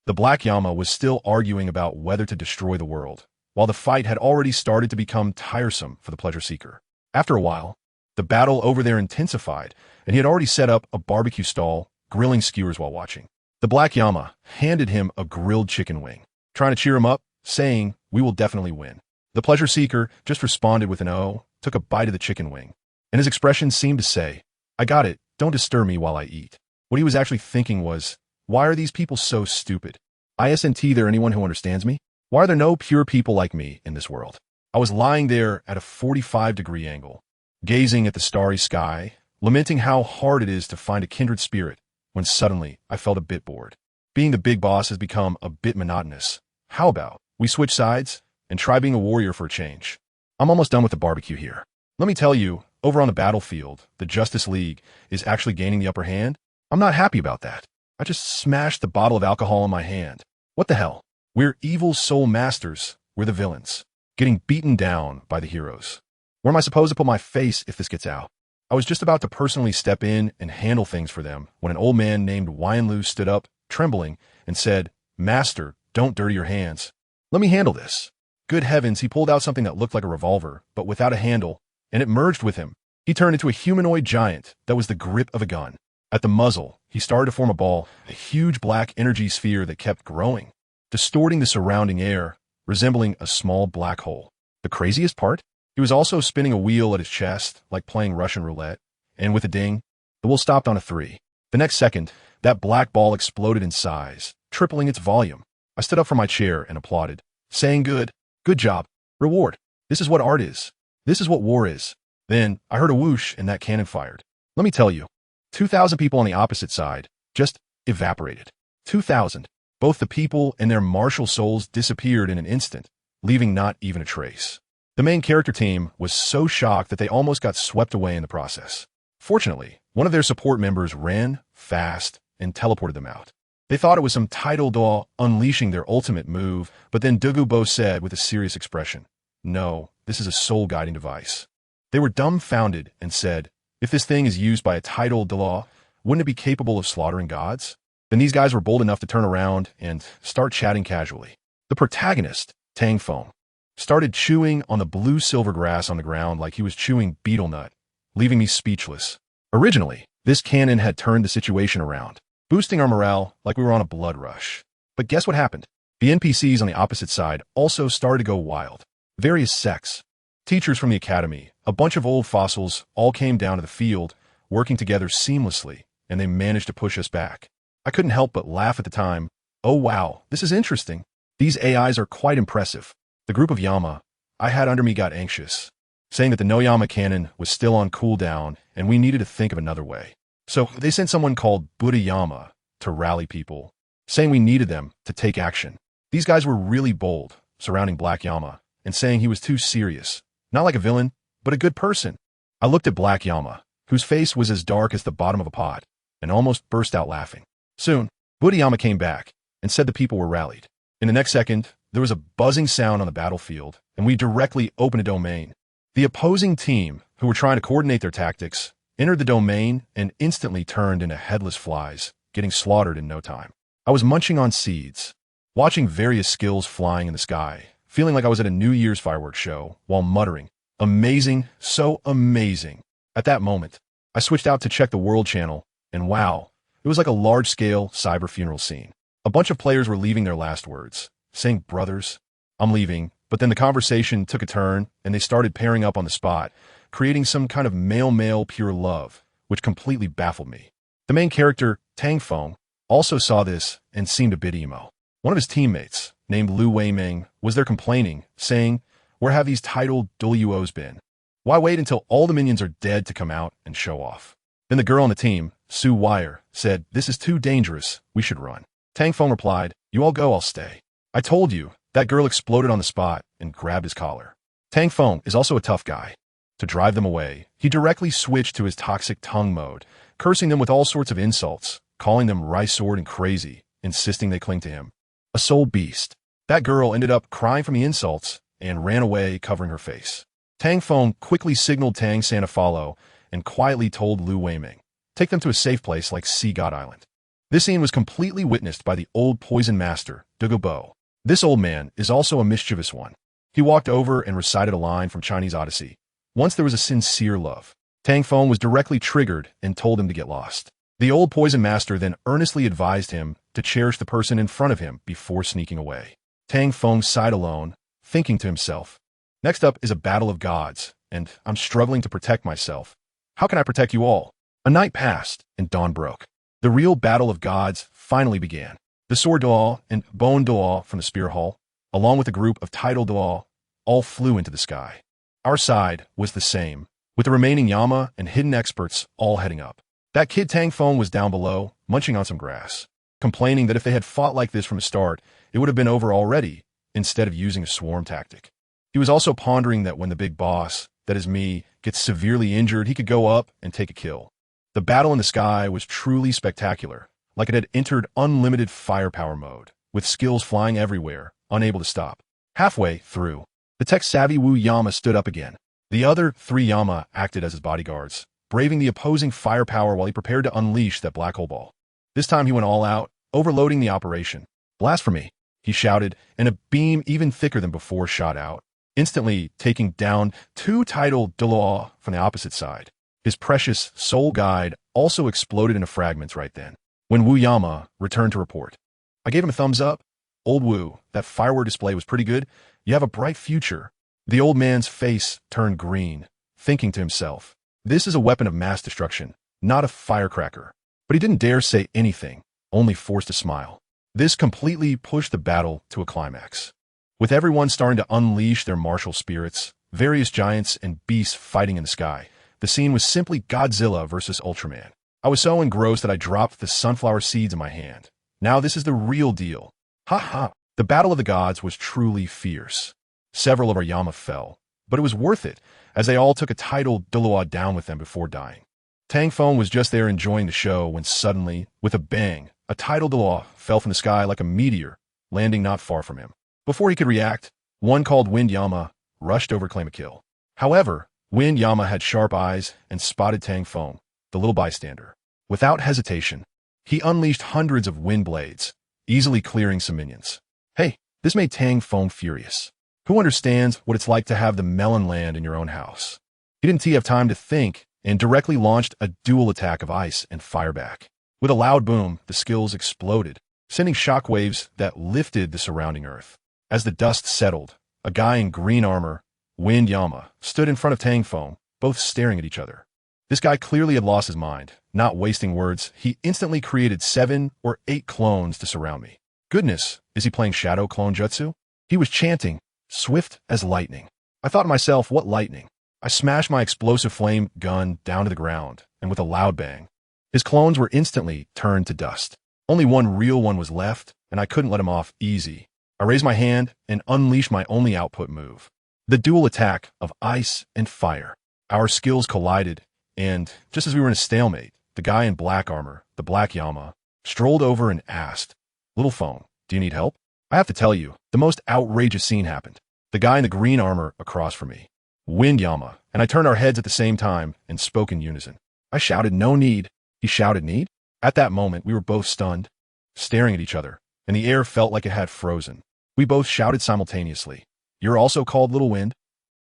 The Black Yama was still arguing about whether to destroy the world, while the fight had already started to become tiresome for the pleasure seeker. After a while, the battle over there intensified, and he had already set up a barbecue stall, grilling skewers while watching. The Black Yama handed him a grilled chicken wing, trying to cheer him up, saying, "We will definitely win." The pleasure seeker just responded with an "Oh," took a bite of the chicken wing, and his expression seemed to say, "I got it, don't disturb me while I eat." What he was actually thinking was, why are these people so stupid? Isn't there anyone who understands me? Why are there no pure people like me in this world? I was lying there at a 45-degree angle, gazing at the starry sky, lamenting how hard it is to find a kindred spirit, when suddenly I felt a bit bored. Being the big boss has become a bit monotonous. How about we switch sides and try being a warrior for a change? I'm almost done with the barbecue here. Let me tell you, over on the battlefield, the Justice League is actually gaining the upper hand. I'm not happy about that. I just smashed the bottle of alcohol in my hand. What the hell? We're evil soul masters. We're the villains, getting beaten down by the heroes. Where am I supposed to put my face if this gets out? I was just about to personally step in and handle things for them when an old man named Lu stood up, trembling, and said, "Master, don't dirty your hands. Let me handle this." Good heavens, he pulled out something that looked like a revolver, but without a handle, and it merged with him. He turned into a humanoid giant that was the grip of a gun. At the muzzle, he started to form a ball, a huge black energy sphere that kept growing, distorting the surrounding air, resembling a small black hole. The craziest part? He was also spinning a wheel at his chest, like playing Russian roulette, and with a ding, the wheel stopped on a 3. The next second, that black ball exploded in size, tripling its volume. I stood up from my chair and applauded, saying, Good job, reward. This is what art is. This is what war is." Then I heard a whoosh and that cannon fired. Let me tell you, 2,000 people on the opposite side just evaporated. 2,000. Both the people and their martial souls disappeared in an instant, leaving not even a trace. The main character team was so shocked that they almost got swept away in the process. Fortunately, one of their support members ran fast and teleported them out. They thought it was some tidal Douluo unleashing their ultimate move, but then Douluo said with a serious expression, "No, this is a soul-guiding device." They were dumbfounded and said, "If this thing is used by a tidal Douluo, wouldn't it be capable of slaughtering gods?" Then these guys were bold enough to turn around and start chatting casually. The protagonist, Tang Feng, started chewing on the blue silver grass on the ground like he was chewing betel nut, leaving me speechless. Originally, This cannon had turned the situation around, boosting our morale like we were on a blood rush. But guess what happened? The NPCs on the opposite side also started to go wild. Various sects, teachers from the academy, a bunch of old fossils all came down to the field, working together seamlessly, and they managed to push us back. I couldn't help but laugh at the time. Oh wow, this is interesting. These AIs are quite impressive. The group of Yama I had under me got anxious, saying that the no-Yama cannon was still on cooldown and we needed to think of another way. So they sent someone called Buddha Yama to rally people, saying we needed them to take action. These guys were really bold, surrounding Black Yama and saying he was too serious, not like a villain, but a good person. I looked at Black Yama, whose face was as dark as the bottom of a pot, and almost burst out laughing. Soon, Buddha Yama came back and said the people were rallied. In the next second, there was a buzzing sound on the battlefield, and we directly opened a domain. The opposing team, who were trying to coordinate their tactics, entered the domain and instantly turned into headless flies, getting slaughtered in no time. I was munching on seeds, watching various skills flying in the sky, feeling like I was at a New Year's fireworks show, while muttering, "Amazing, so amazing." At that moment, I switched out to check the World Channel, and wow, it was like a large-scale cyber funeral scene. A bunch of players were leaving their last words, saying, "Brothers, I'm leaving," but then the conversation took a turn, and they started pairing up on the spot, creating some kind of male-male pure love, which completely baffled me. The main character, Tang Feng, also saw this and seemed a bit emo. One of his teammates, named Lu Weiming, was there complaining, saying, "Where have these titled Douluos been? Why wait until all the minions are dead to come out and show off?" Then the girl on the team, Sue Wire, said, "This is too dangerous, we should run." Tang Feng replied, "You all go, I'll stay." "I told you." That girl exploded on the spot and grabbed his collar. Tang Feng is also a tough guy. To drive them away, he directly switched to his toxic tongue mode, cursing them with all sorts of insults, calling them rice-sword and crazy, insisting they cling to him. A soul beast. That girl ended up crying from the insults and ran away covering her face. Tang Feng quickly signaled Tang San to follow and quietly told Lu Weiming, "Take them to a safe place like Sea God Island." This scene was completely witnessed by the old poison master, Douluo. This old man is also a mischievous one. He walked over and recited a line from Chinese Odyssey. Once there was a sincere love. Tang Feng was directly triggered and told him to get lost. The old poison master then earnestly advised him to cherish the person in front of him before sneaking away. Tang Feng sighed alone, thinking to himself, "Next up is a battle of gods, and I'm struggling to protect myself. How can I protect you all?" A night passed, and dawn broke. The real battle of gods finally began. The sword Douluo and bone Douluo from the spear hall, along with a group of title Douluo, all flew into the sky. Our side was the same, with the remaining Yama and hidden experts all heading up. That kid Tang Feng was down below, munching on some grass, complaining that if they had fought like this from the start, it would have been over already, instead of using a swarm tactic. He was also pondering that when the big boss, that is me, gets severely injured, he could go up and take a kill. The battle in the sky was truly spectacular, like it had entered unlimited firepower mode, with skills flying everywhere, unable to stop. Halfway through, the tech-savvy Wu Yama stood up again. The other 3 Yama acted as his bodyguards, braving the opposing firepower while he prepared to unleash that black hole ball. This time he went all out, overloading the operation. "Blasphemy," he shouted, and a beam even thicker than before shot out, instantly taking down 2 titled Douluo from the opposite side. His precious soul guide also exploded into fragments right then, when Wu Yama returned to report. I gave him a thumbs up. "Old Wu, that firework display was pretty good. You have a bright future." The old man's face turned green, thinking to himself, "This is a weapon of mass destruction, not a firecracker." But he didn't dare say anything, only forced a smile. This completely pushed the battle to a climax. With everyone starting to unleash their martial spirits, various giants and beasts fighting in the sky, the scene was simply Godzilla versus Ultraman. I was so engrossed that I dropped the sunflower seeds in my hand. Now this is the real deal. Ha ha! The battle of the gods was truly fierce. Several of our Yama fell, but it was worth it, as they all took a titled Douluo down with them before dying. Tang Feng was just there enjoying the show when suddenly, with a bang, a titled Douluo fell from the sky like a meteor, landing not far from him. Before he could react, one called Wind Yama rushed over to claim a kill. However, Wind Yama had sharp eyes and spotted Tang Feng, the little bystander. Without hesitation, he unleashed hundreds of wind blades, easily clearing some minions. Hey, this made Tang Feng furious. Who understands what it's like to have the melon land in your own house? He didn't have time to think and directly launched a dual attack of ice and fire back. With a loud boom, the skills exploded, sending shockwaves that lifted the surrounding earth. As the dust settled, a guy in green armor, Wind Yama, stood in front of Tang Feng, both staring at each other. This guy clearly had lost his mind. Not wasting words, he instantly created 7 or 8 clones to surround me. Goodness, is he playing shadow clone jutsu? He was chanting, swift as lightning. I thought to myself, what lightning? I smashed my explosive flame gun down to the ground, and with a loud bang, his clones were instantly turned to dust. Only one real one was left, and I couldn't let him off easy. I raised my hand and unleashed my only output move, the dual attack of ice and fire. Our skills collided, and just as we were in a stalemate, the guy in black armor, the Black Yama, strolled over and asked, "Little Phone, do you need help?" I have to tell you, the most outrageous scene happened. The guy in the green armor across from me, Wind Yama, and I turned our heads at the same time and spoke in unison. I shouted, "No need." He shouted, "Need?" At that moment, we were both stunned, staring at each other, and the air felt like it had frozen. We both shouted simultaneously, "You're also called Little Wind?"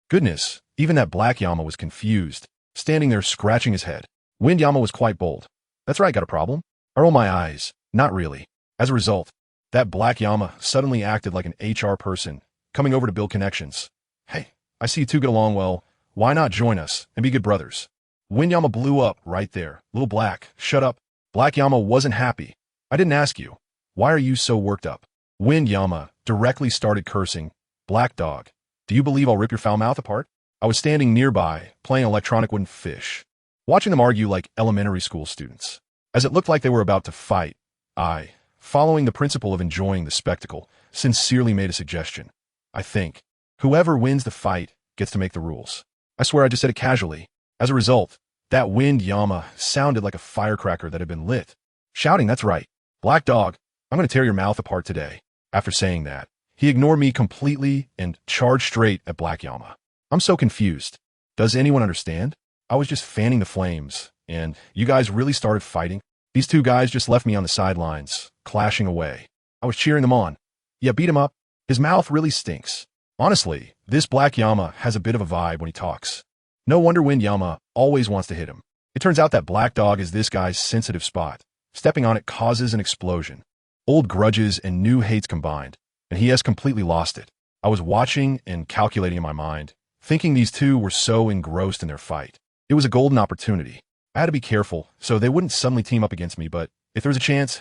Goodness, even that Black Yama was confused, standing there scratching his head. Wind Yama was quite bold. "That's right, got a problem?" I rolled my eyes. Not really. As a result, that Black Yama suddenly acted like an HR person, coming over to build connections. "Hey, I see you two get along well. Why not join us and be good brothers?" Wind Yama blew up right there. "Little Black, shut up." Black Yama wasn't happy. "I didn't ask you. Why are you so worked up?" Wind Yama directly started cursing. "Black Dog, do you believe I'll rip your foul mouth apart?" I was standing nearby, playing electronic wooden fish, watching them argue like elementary school students. As it looked like they were about to fight, I, following the principle of enjoying the spectacle, sincerely made a suggestion. "I think whoever wins the fight gets to make the rules." I swear I just said it casually. As a result, that Wind Yama sounded like a firecracker that had been lit, shouting, "That's right. Black Dog, I'm going to tear your mouth apart today." After saying that, he ignored me completely and charged straight at Black Yama. I'm so confused. Does anyone understand? I was just fanning the flames, and you guys really started fighting? These two guys just left me on the sidelines, clashing away. I was cheering them on. "Yeah, beat him up. His mouth really stinks." Honestly, this Black Yama has a bit of a vibe when he talks. No wonder Wind Yama always wants to hit him. It turns out that Black Dog is this guy's sensitive spot. Stepping on it causes an explosion. Old grudges and new hates combined, and he has completely lost it. I was watching and calculating in my mind, thinking these two were so engrossed in their fight. It was a golden opportunity. I had to be careful so they wouldn't suddenly team up against me, but if there was a chance,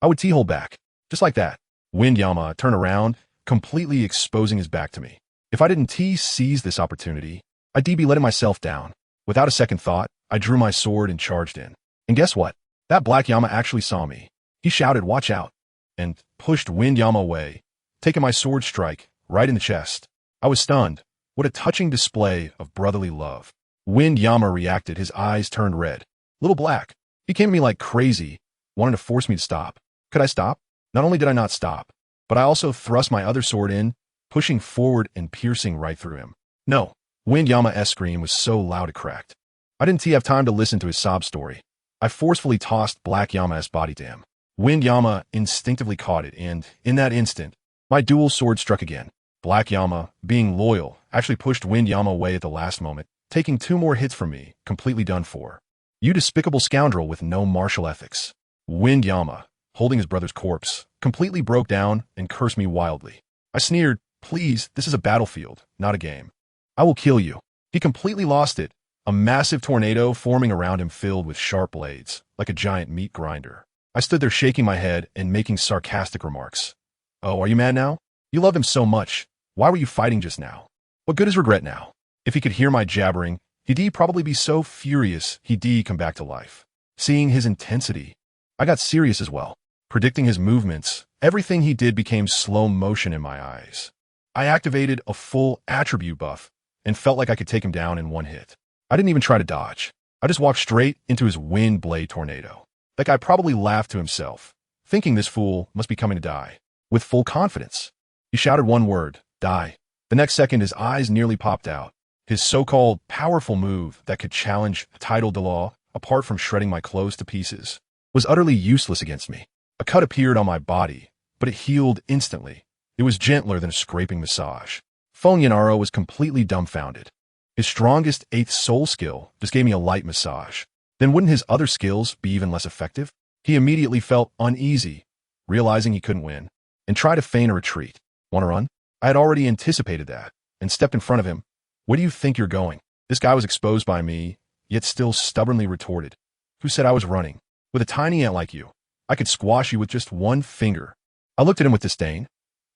I would T-hole back. Just like that. Wind Yama turned around, completely exposing his back to me. If I didn't seize this opportunity, I'd be letting myself down. Without a second thought, I drew my sword and charged in. And guess what? That Black Yama actually saw me. He shouted, "Watch out," and pushed Wind Yama away, taking my sword strike right in the chest. I was stunned. What a touching display of brotherly love. Wind Yama reacted, his eyes turned red. Little Black. He came at me like crazy, wanted to force me to stop. Could I stop? Not only did I not stop, but I also thrust my other sword in, pushing forward and piercing right through him. No. Wind Yama's scream was so loud it cracked. I didn't have time to listen to his sob story. I forcefully tossed Black Yama's body to him. Wind Yama instinctively caught it, and in that instant, my dual sword struck again. Black Yama, being loyal, actually pushed Wind Yama away at the last moment, taking 2 more hits from me, completely done for. "You despicable scoundrel with no martial ethics." Wind Yama, holding his brother's corpse, completely broke down and cursed me wildly. I sneered, "Please, this is a battlefield, not a game. I will kill you." He completely lost it, a massive tornado forming around him filled with sharp blades, like a giant meat grinder. I stood there shaking my head and making sarcastic remarks. "Oh, are you mad now? You loved him so much. Why were you fighting just now? What good is regret now?" If he could hear my jabbering, he'd probably be so furious he'd come back to life. Seeing his intensity, I got serious as well. Predicting his movements, everything he did became slow motion in my eyes. I activated a full attribute buff and felt like I could take him down in one hit. I didn't even try to dodge. I just walked straight into his wind blade tornado. That guy probably laughed to himself, thinking this fool must be coming to die. With full confidence, he shouted one word, "Die." The next second, his eyes nearly popped out. His so-called powerful move that could challenge Douluo, apart from shredding my clothes to pieces, was utterly useless against me. A cut appeared on my body, but it healed instantly. It was gentler than a scraping massage. Feng Yanaro was completely dumbfounded. His strongest 8th soul skill just gave me a light massage. Then wouldn't his other skills be even less effective? He immediately felt uneasy, realizing he couldn't win, and tried to feign a retreat. Want to run? I had already anticipated that, and stepped in front of him. Where do you think you're going? This guy was exposed by me, yet still stubbornly retorted. Who said I was running? With a tiny ant like you, I could squash you with just one finger. I looked at him with disdain.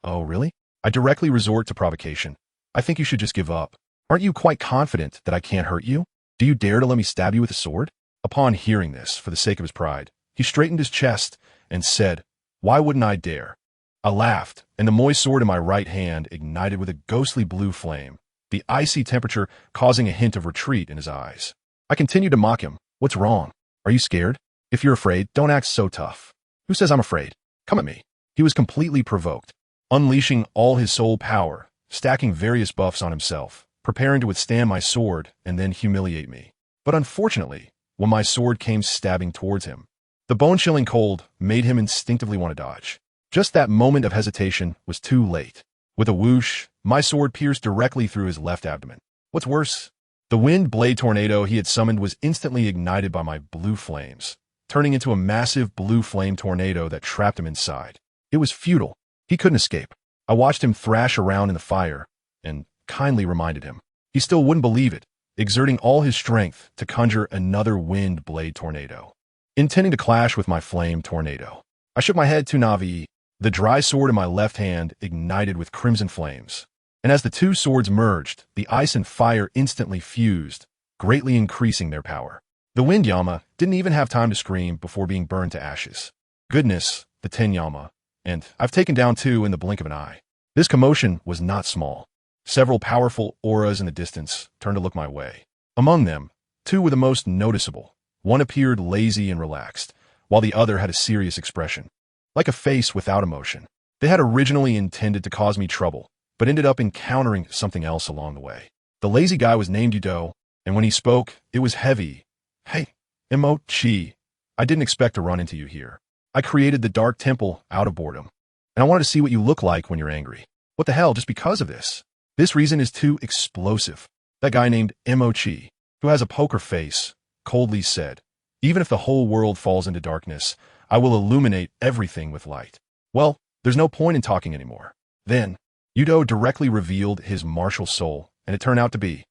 Oh, really? I directly resort to provocation. I think you should just give up. Aren't you quite confident that I can't hurt you? Do you dare to let me stab you with a sword? Upon hearing this, for the sake of his pride, he straightened his chest and said, Why wouldn't I dare? I laughed, and the moist sword in my right hand ignited with a ghostly blue flame, the icy temperature causing a hint of retreat in his eyes. I continued to mock him. What's wrong? Are you scared? If you're afraid, don't act so tough. Who says I'm afraid? Come at me. He was completely provoked, unleashing all his soul power, stacking various buffs on himself, preparing to withstand my sword and then humiliate me. But unfortunately, when my sword came stabbing towards him, the bone-chilling cold made him instinctively want to dodge. Just that moment of hesitation was too late. With a whoosh, my sword pierced directly through his left abdomen. What's worse, the wind blade tornado he had summoned was instantly ignited by my blue flames, turning into a massive blue flame tornado that trapped him inside. It was futile. He couldn't escape. I watched him thrash around in the fire and kindly reminded him. He still wouldn't believe it, exerting all his strength to conjure another wind blade tornado, intending to clash with my flame tornado. I shook my head to Navi. The dry sword in my left hand ignited with crimson flames, and as the two swords merged, the ice and fire instantly fused, greatly increasing their power. The wind Yama didn't even have time to scream before being burned to ashes. Goodness, the 10 Yama, and I've taken down 2 in the blink of an eye. This commotion was not small. Several powerful auras in the distance turned to look my way. Among them, 2 were the most noticeable. One appeared lazy and relaxed, while the other had a serious expression, like a face without emotion. They had originally intended to cause me trouble, but ended up encountering something else along the way. The lazy guy was named Yudo, and when he spoke, it was heavy. Hey, Emo-chi, I didn't expect to run into you here. I created the Dark Temple out of boredom, and I wanted to see what you look like when you're angry. What the hell, just because of this? This reason is too explosive. That guy named Emo-chi, who has a poker face, coldly said, Even if the whole world falls into darkness, I will illuminate everything with light. Well, there's no point in talking anymore. Then, Yudo directly revealed his martial soul, and it turned out to be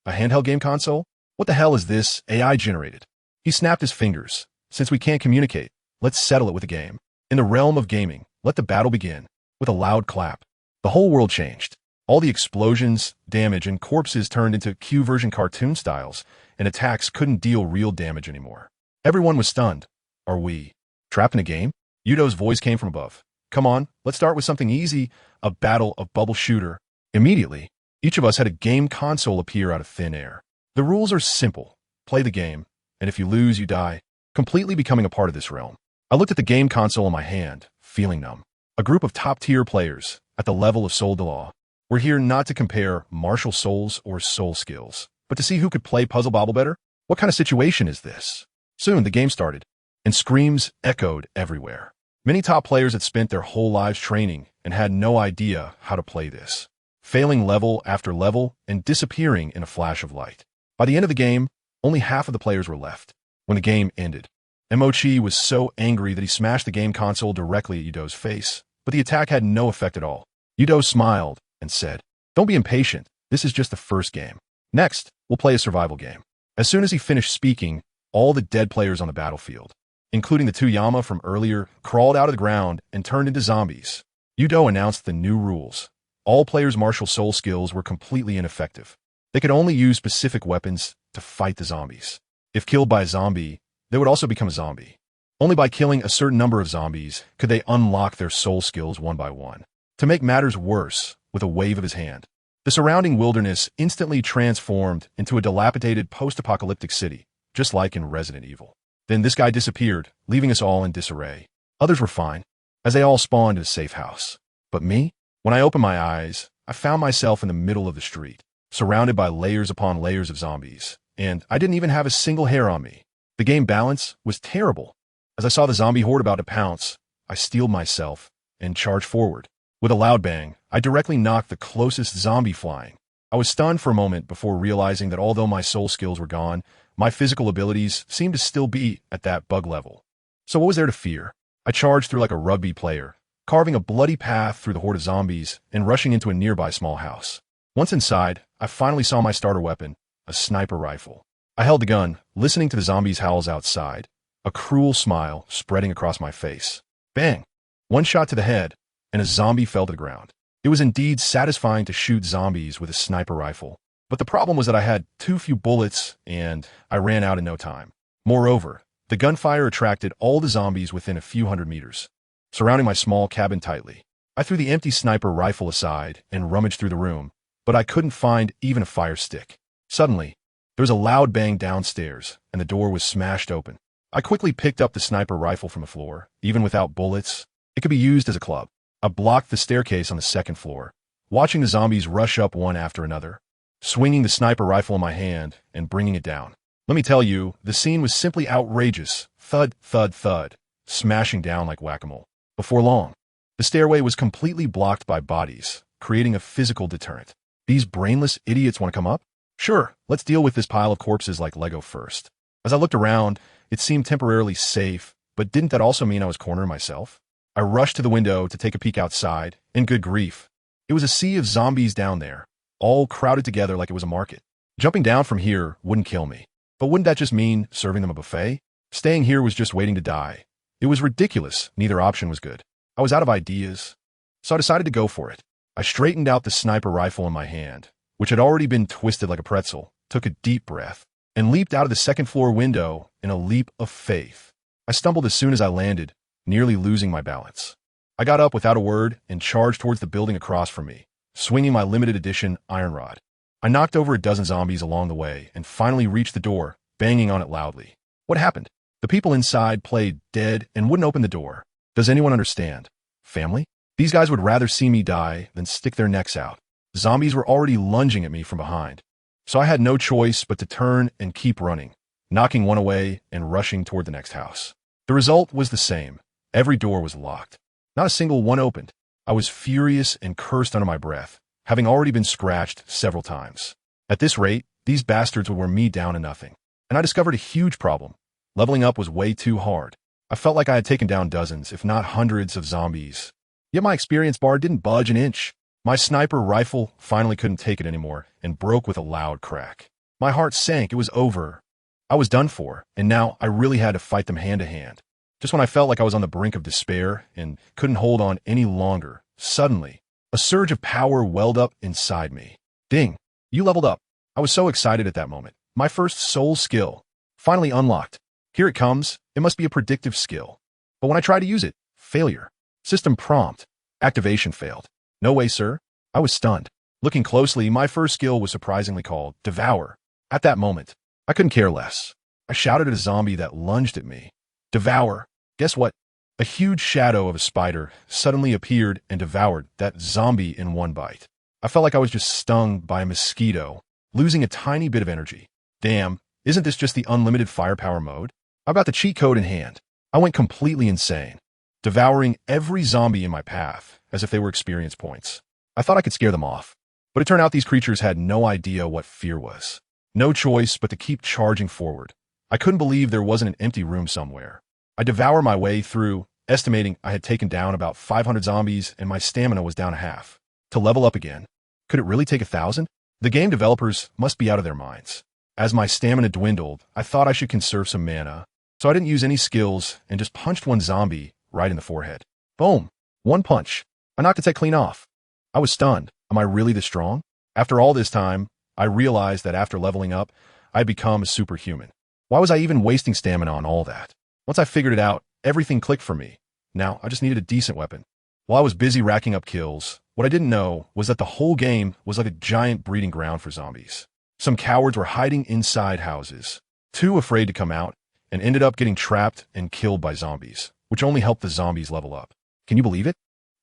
a handheld game console? What the hell is this AI generated? He snapped his fingers. Since we can't communicate, let's settle it with a game. In the realm of gaming, let the battle begin. With a loud clap, the whole world changed. All the explosions, damage, and corpses turned into Q-version cartoon styles, and attacks couldn't deal real damage anymore. Everyone was stunned. Are we trapped in a game? Yudo's voice came from above. Come on, let's start with something easy, a battle of bubble shooter. Immediately, each of us had a game console appear out of thin air. The rules are simple. Play the game, and if you lose, you die, completely becoming a part of this realm. I looked at the game console in my hand, feeling numb. A group of top-tier players, at the level of Soul Douluo. We're here not to compare martial souls or soul skills, but to see who could play Puzzle Bobble better. What kind of situation is this? Soon the game started, and screams echoed everywhere. Many top players had spent their whole lives training and had no idea how to play this, failing level after level and disappearing in a flash of light. By the end of the game, only half of the players were left. When the game ended, Emo-chi was so angry that he smashed the game console directly at Yudo's face, but the attack had no effect at all. Yudo smiled and said, Don't be impatient, this is just the first game. Next, we'll play a survival game. As soon as he finished speaking, all the dead players on the battlefield, including the 2 Yama from earlier, crawled out of the ground and turned into zombies. Yudo announced the new rules. All players' martial soul skills were completely ineffective. They could only use specific weapons to fight the zombies. If killed by a zombie, they would also become a zombie. Only by killing a certain number of zombies could they unlock their soul skills one by one. To make matters worse, with a wave of his hand, the surrounding wilderness instantly transformed into a dilapidated post-apocalyptic city, just like in Resident Evil. Then this guy disappeared, leaving us all in disarray. Others were fine, as they all spawned in a safe house. But me? When I opened my eyes, I found myself in the middle of the street, surrounded by layers upon layers of zombies, and I didn't even have a single hair on me. The game balance was terrible. As I saw the zombie horde about to pounce, I steeled myself and charged forward. With a loud bang, I directly knocked the closest zombie flying. I was stunned for a moment before realizing that although my soul skills were gone, my physical abilities seemed to still be at that bug level. So what was there to fear? I charged through like a rugby player, carving a bloody path through the horde of zombies and rushing into a nearby small house. Once inside, I finally saw my starter weapon, a sniper rifle. I held the gun, listening to the zombies' howls outside, a cruel smile spreading across my face. Bang! One shot to the head, and a zombie fell to the ground. It was indeed satisfying to shoot zombies with a sniper rifle, but the problem was that I had too few bullets, and I ran out in no time. Moreover, the gunfire attracted all the zombies within a few hundred meters, surrounding my small cabin tightly. I threw the empty sniper rifle aside and rummaged through the room, but I couldn't find even a fire stick. Suddenly, there was a loud bang downstairs, and the door was smashed open. I quickly picked up the sniper rifle from the floor. Even without bullets, it could be used as a club. I blocked the staircase on the second floor, watching the zombies rush up one after another, swinging the sniper rifle in my hand and bringing it down. Let me tell you, the scene was simply outrageous. Thud, thud, thud, smashing down like whack-a-mole. Before long, the stairway was completely blocked by bodies, creating a physical deterrent. These brainless idiots want to come up? Sure, let's deal with this pile of corpses like Lego first. As I looked around, it seemed temporarily safe, but didn't that also mean I was cornering myself? I rushed to the window to take a peek outside, and good grief. It was a sea of zombies down there, all crowded together like it was a market. Jumping down from here wouldn't kill me, but wouldn't that just mean serving them a buffet? Staying here was just waiting to die. It was ridiculous. Neither option was good. I was out of ideas, so I decided to go for it. I straightened out the sniper rifle in my hand, which had already been twisted like a pretzel, took a deep breath, and leaped out of the second-floor window in a leap of faith. I stumbled as soon as I landed, nearly losing my balance. I got up without a word and charged towards the building across from me, swinging my limited-edition iron rod. I knocked over a dozen zombies along the way and finally reached the door, banging on it loudly. What happened? The people inside played dead and wouldn't open the door. Does anyone understand? Family? These guys would rather see me die than stick their necks out. Zombies were already lunging at me from behind, so I had no choice but to turn and keep running, knocking one away and rushing toward the next house. The result was the same. Every door was locked. Not a single one opened. I was furious and cursed under my breath, having already been scratched several times. At this rate, these bastards would wear me down to nothing. And I discovered a huge problem. Leveling up was way too hard. I felt like I had taken down dozens, if not hundreds, of zombies. Yet my experience bar didn't budge an inch. My sniper rifle finally couldn't take it anymore and broke with a loud crack. My heart sank. It was over. I was done for, and now I really had to fight them hand to hand. Just when I felt like I was on the brink of despair and couldn't hold on any longer, suddenly, a surge of power welled up inside me. Ding! You leveled up. I was so excited at that moment. My first soul skill, finally unlocked. Here it comes. It must be a predictive skill. But when I tried to use it, failure. System prompt. Activation failed. No way, sir. I was stunned. Looking closely, my first skill was surprisingly called Devour. At that moment, I couldn't care less. I shouted at a zombie that lunged at me. Devour. Guess what? A huge shadow of a spider suddenly appeared and devoured that zombie in one bite. I felt like I was just stung by a mosquito, losing a tiny bit of energy. Damn, isn't this just the unlimited firepower mode? I've got the cheat code in hand. I went completely insane, devouring every zombie in my path as if they were experience points. I thought I could scare them off, but it turned out these creatures had no idea what fear was. No choice but to keep charging forward. I couldn't believe there wasn't an empty room somewhere. I devoured my way through, estimating I had taken down about 500 zombies and my stamina was down to half. To level up again, could it really take 1,000? The game developers must be out of their minds. As my stamina dwindled, I thought I should conserve some mana, so I didn't use any skills and just punched one zombie right in the forehead. Boom! One punch. I knocked its head clean off. I was stunned. Am I really this strong? After all this time, I realized that after leveling up, I had become a superhuman. Why was I even wasting stamina on all that? Once I figured it out, everything clicked for me. Now, I just needed a decent weapon. While I was busy racking up kills, what I didn't know was that the whole game was like a giant breeding ground for zombies. Some cowards were hiding inside houses, too afraid to come out, and ended up getting trapped and killed by zombies, which only helped the zombies level up. Can you believe it?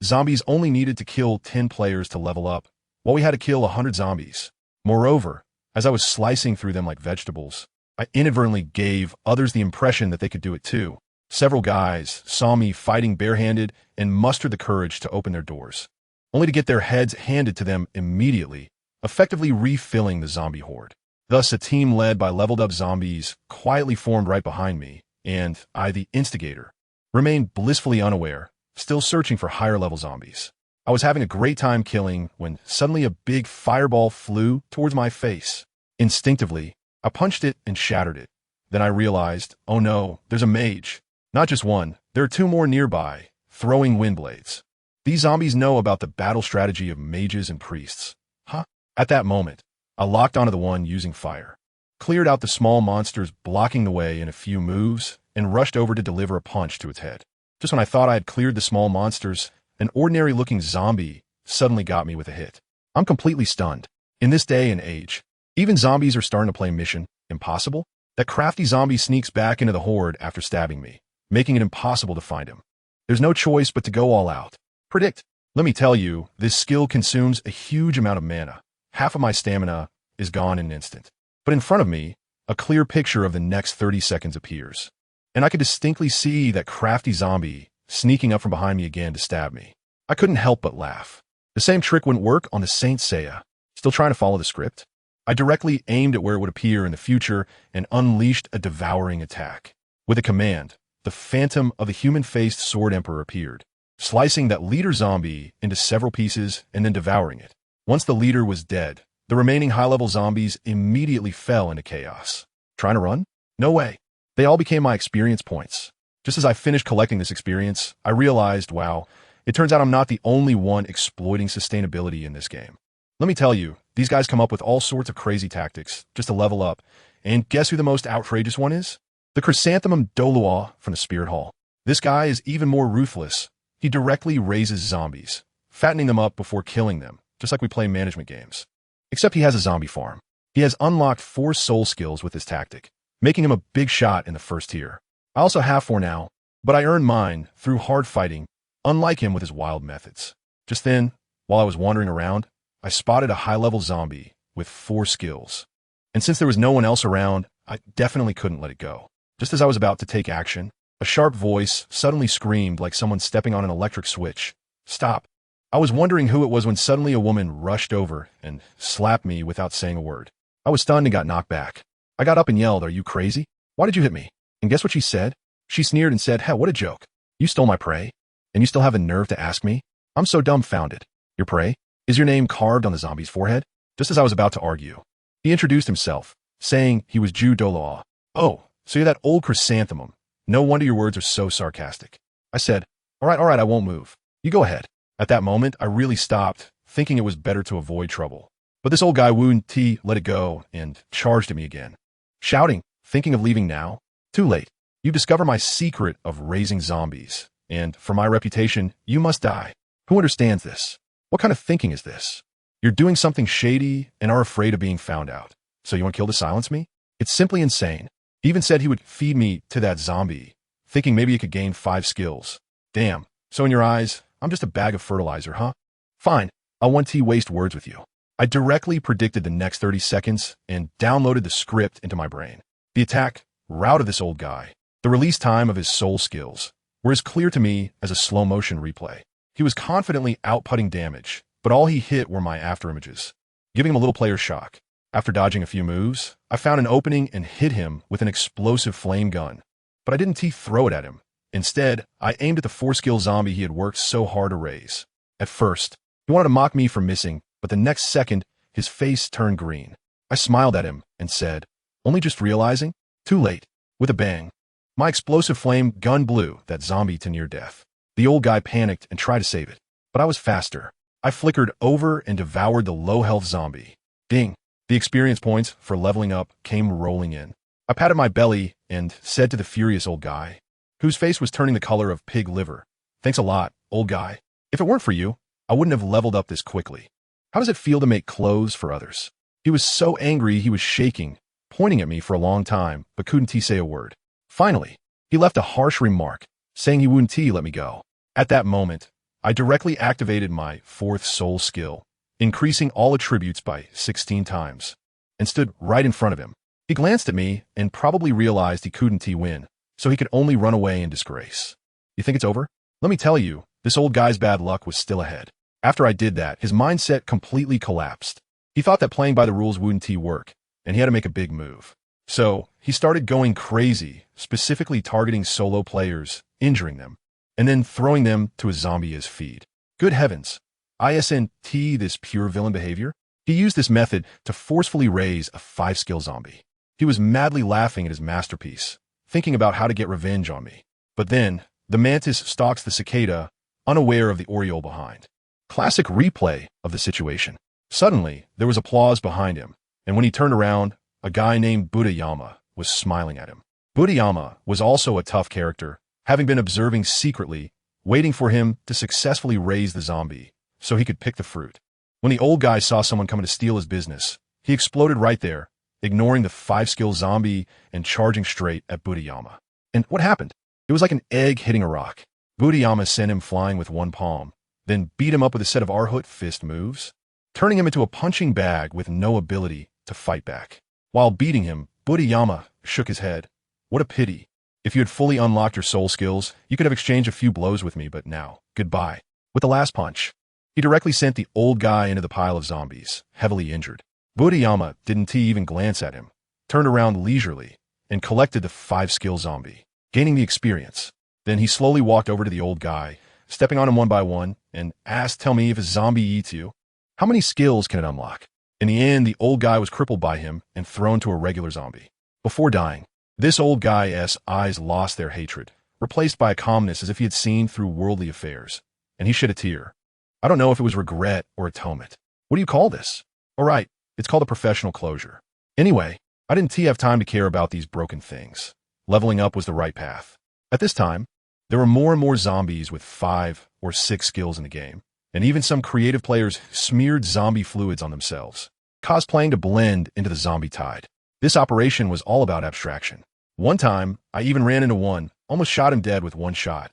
Zombies only needed to kill 10 players to level up, while we had to kill 100 zombies. Moreover, as I was slicing through them like vegetables, I inadvertently gave others the impression that they could do it too. Several guys saw me fighting barehanded and mustered the courage to open their doors, only to get their heads handed to them immediately effectively refilling the zombie horde. Thus, a team led by leveled-up zombies quietly formed right behind me, and I, the instigator, remained blissfully unaware, still searching for higher-level zombies. I was having a great time killing when suddenly a big fireball flew towards my face. Instinctively, I punched it and shattered it. Then I realized, oh no, there's a mage. Not just one, there are two more nearby, throwing wind blades. These zombies know about the battle strategy of mages and priests. Huh? At that moment, I locked onto the one using fire, cleared out the small monsters blocking the way in a few moves, and rushed over to deliver a punch to its head. Just when I thought I had cleared the small monsters, an ordinary-looking zombie suddenly got me with a hit. I'm completely stunned. In this day and age, even zombies are starting to play Mission Impossible. That crafty zombie sneaks back into the horde after stabbing me, making it impossible to find him. There's no choice but to go all out. Predict. Let me tell you, this skill consumes a huge amount of mana. Half of my stamina is gone in an instant. But in front of me, a clear picture of the next 30 seconds appears. And I could distinctly see that crafty zombie sneaking up from behind me again to stab me. I couldn't help but laugh. The same trick wouldn't work on the Saint Seiya. Still trying to follow the script? I directly aimed at where it would appear in the future and unleashed a devouring attack. With a command, the phantom of the human-faced Sword Emperor appeared, slicing that leader zombie into several pieces and then devouring it. Once the leader was dead, the remaining high-level zombies immediately fell into chaos. Trying to run? No way. They all became my experience points. Just as I finished collecting this experience, I realized, wow, it turns out I'm not the only one exploiting sustainability in this game. Let me tell you, these guys come up with all sorts of crazy tactics just to level up. And guess who the most outrageous one is? The chrysanthemum Douluo from the Spirit Hall. This guy is even more ruthless. He directly raises zombies, fattening them up before killing them, just like we play management games. Except he has a zombie farm. He has unlocked 4 soul skills with this tactic, making him a big shot in the first tier. I also have 4 now, but I earned mine through hard fighting, unlike him with his wild methods. Just then, while I was wandering around, I spotted a high-level zombie with 4 skills. And since there was no one else around, I definitely couldn't let it go. Just as I was about to take action, a sharp voice suddenly screamed like someone stepping on an electric switch. Stop. I was wondering who it was when suddenly a woman rushed over and slapped me without saying a word. I was stunned and got knocked back. I got up and yelled, "Are you crazy? Why did you hit me?" And guess what she said? She sneered and said, "Hell, what a joke. You stole my prey, and you still have the nerve to ask me? I'm so dumbfounded. Your prey? Is your name carved on the zombie's forehead?" Just as I was about to argue, he introduced himself, saying he was Jew Douluo. "Oh, so you're that old chrysanthemum. No wonder your words are so sarcastic." I said, all right, I won't move. You go ahead." At that moment, I really stopped, thinking it was better to avoid trouble. But this old guy Woon T let it go and charged at me again, shouting, "Thinking of leaving now? Too late. You discover my secret of raising zombies, and for my reputation, you must die. Who understands this? What kind of thinking is this? You're doing something shady and are afraid of being found out. So you want to kill to silence me? It's simply insane." He even said he would feed me to that zombie, thinking maybe he could gain 5 skills. Damn. So in your eyes, I'm just a bag of fertilizer, huh? Fine. I won't waste words with you. I directly predicted the next 30 seconds and downloaded the script into my brain. The attack, route of this old guy, the release time of his soul skills were as clear to me as a slow-motion replay. He was confidently outputting damage, but all he hit were my afterimages, giving him a little player shock. After dodging a few moves, I found an opening and hit him with an explosive flame gun. But I didn't throw it at him. Instead, I aimed at the 4-skill zombie he had worked so hard to raise. At first, he wanted to mock me for missing, but the next second, his face turned green. I smiled at him and said, "Only just realizing? Too late." With a bang, my explosive flame gun blew that zombie to near death. The old guy panicked and tried to save it, but I was faster. I flickered over and devoured the low-health zombie. Ding! The experience points for leveling up came rolling in. I patted my belly and said to the furious old guy, whose face was turning the color of pig liver, "Thanks a lot, old guy. If it weren't for you, I wouldn't have leveled up this quickly. How does it feel to make clothes for others?" He was so angry he was shaking, pointing at me for a long time, but couldn't say a word. Finally, he left a harsh remark, saying he wouldn't let me go. At that moment, I directly activated my 4th soul skill, increasing all attributes by 16 times, and stood right in front of him. He glanced at me and probably realized he couldn't win, so he could only run away in disgrace. You think it's over? Let me tell you, this old guy's bad luck was still ahead. After I did that, his mindset completely collapsed. He thought that playing by the rules wouldn't work, and he had to make a big move. So, he started going crazy, specifically targeting solo players, injuring them, and then throwing them to a zombie as feed. Good heavens. Isn't this pure villain behavior? He used this method to forcefully raise a 5-skill zombie. He was madly laughing at his masterpiece, thinking about how to get revenge on me. But then, the mantis stalks the cicada, unaware of the oriole behind. Classic replay of the situation. Suddenly, there was applause behind him, and when he turned around, a guy named Budayama was smiling at him. Budayama was also a tough character, having been observing secretly, waiting for him to successfully raise the zombie, so he could pick the fruit. When the old guy saw someone coming to steal his business, he exploded right there, ignoring the 5-skill zombie and charging straight at Budayama. And what happened? It was like an egg hitting a rock. Budayama sent him flying with one palm, then beat him up with a set of Arhut fist moves, turning him into a punching bag with no ability to fight back. While beating him, Budayama shook his head. What a pity. If you had fully unlocked your soul skills, you could have exchanged a few blows with me, but now, goodbye. With the last punch, he directly sent the old guy into the pile of zombies, heavily injured. Budayama didn't even glance at him, turned around leisurely, and collected the 5-skill zombie, gaining the experience. Then he slowly walked over to the old guy, stepping on him one by one, and asked, "Tell me, if a zombie eats you, how many skills can it unlock?" In the end, the old guy was crippled by him and thrown to a regular zombie. Before dying, this old guy's eyes lost their hatred, replaced by a calmness as if he had seen through worldly affairs, and he shed a tear. I don't know if it was regret or atonement. What do you call this? All right, it's called a professional closure. Anyway, I didn't have time to care about these broken things. Leveling up was the right path. At this time, there were more and more zombies with 5 or 6 skills in the game, and even some creative players smeared zombie fluids on themselves, cosplaying to blend into the zombie tide. This operation was all about abstraction. One time, I even ran into one, almost shot him dead with one shot.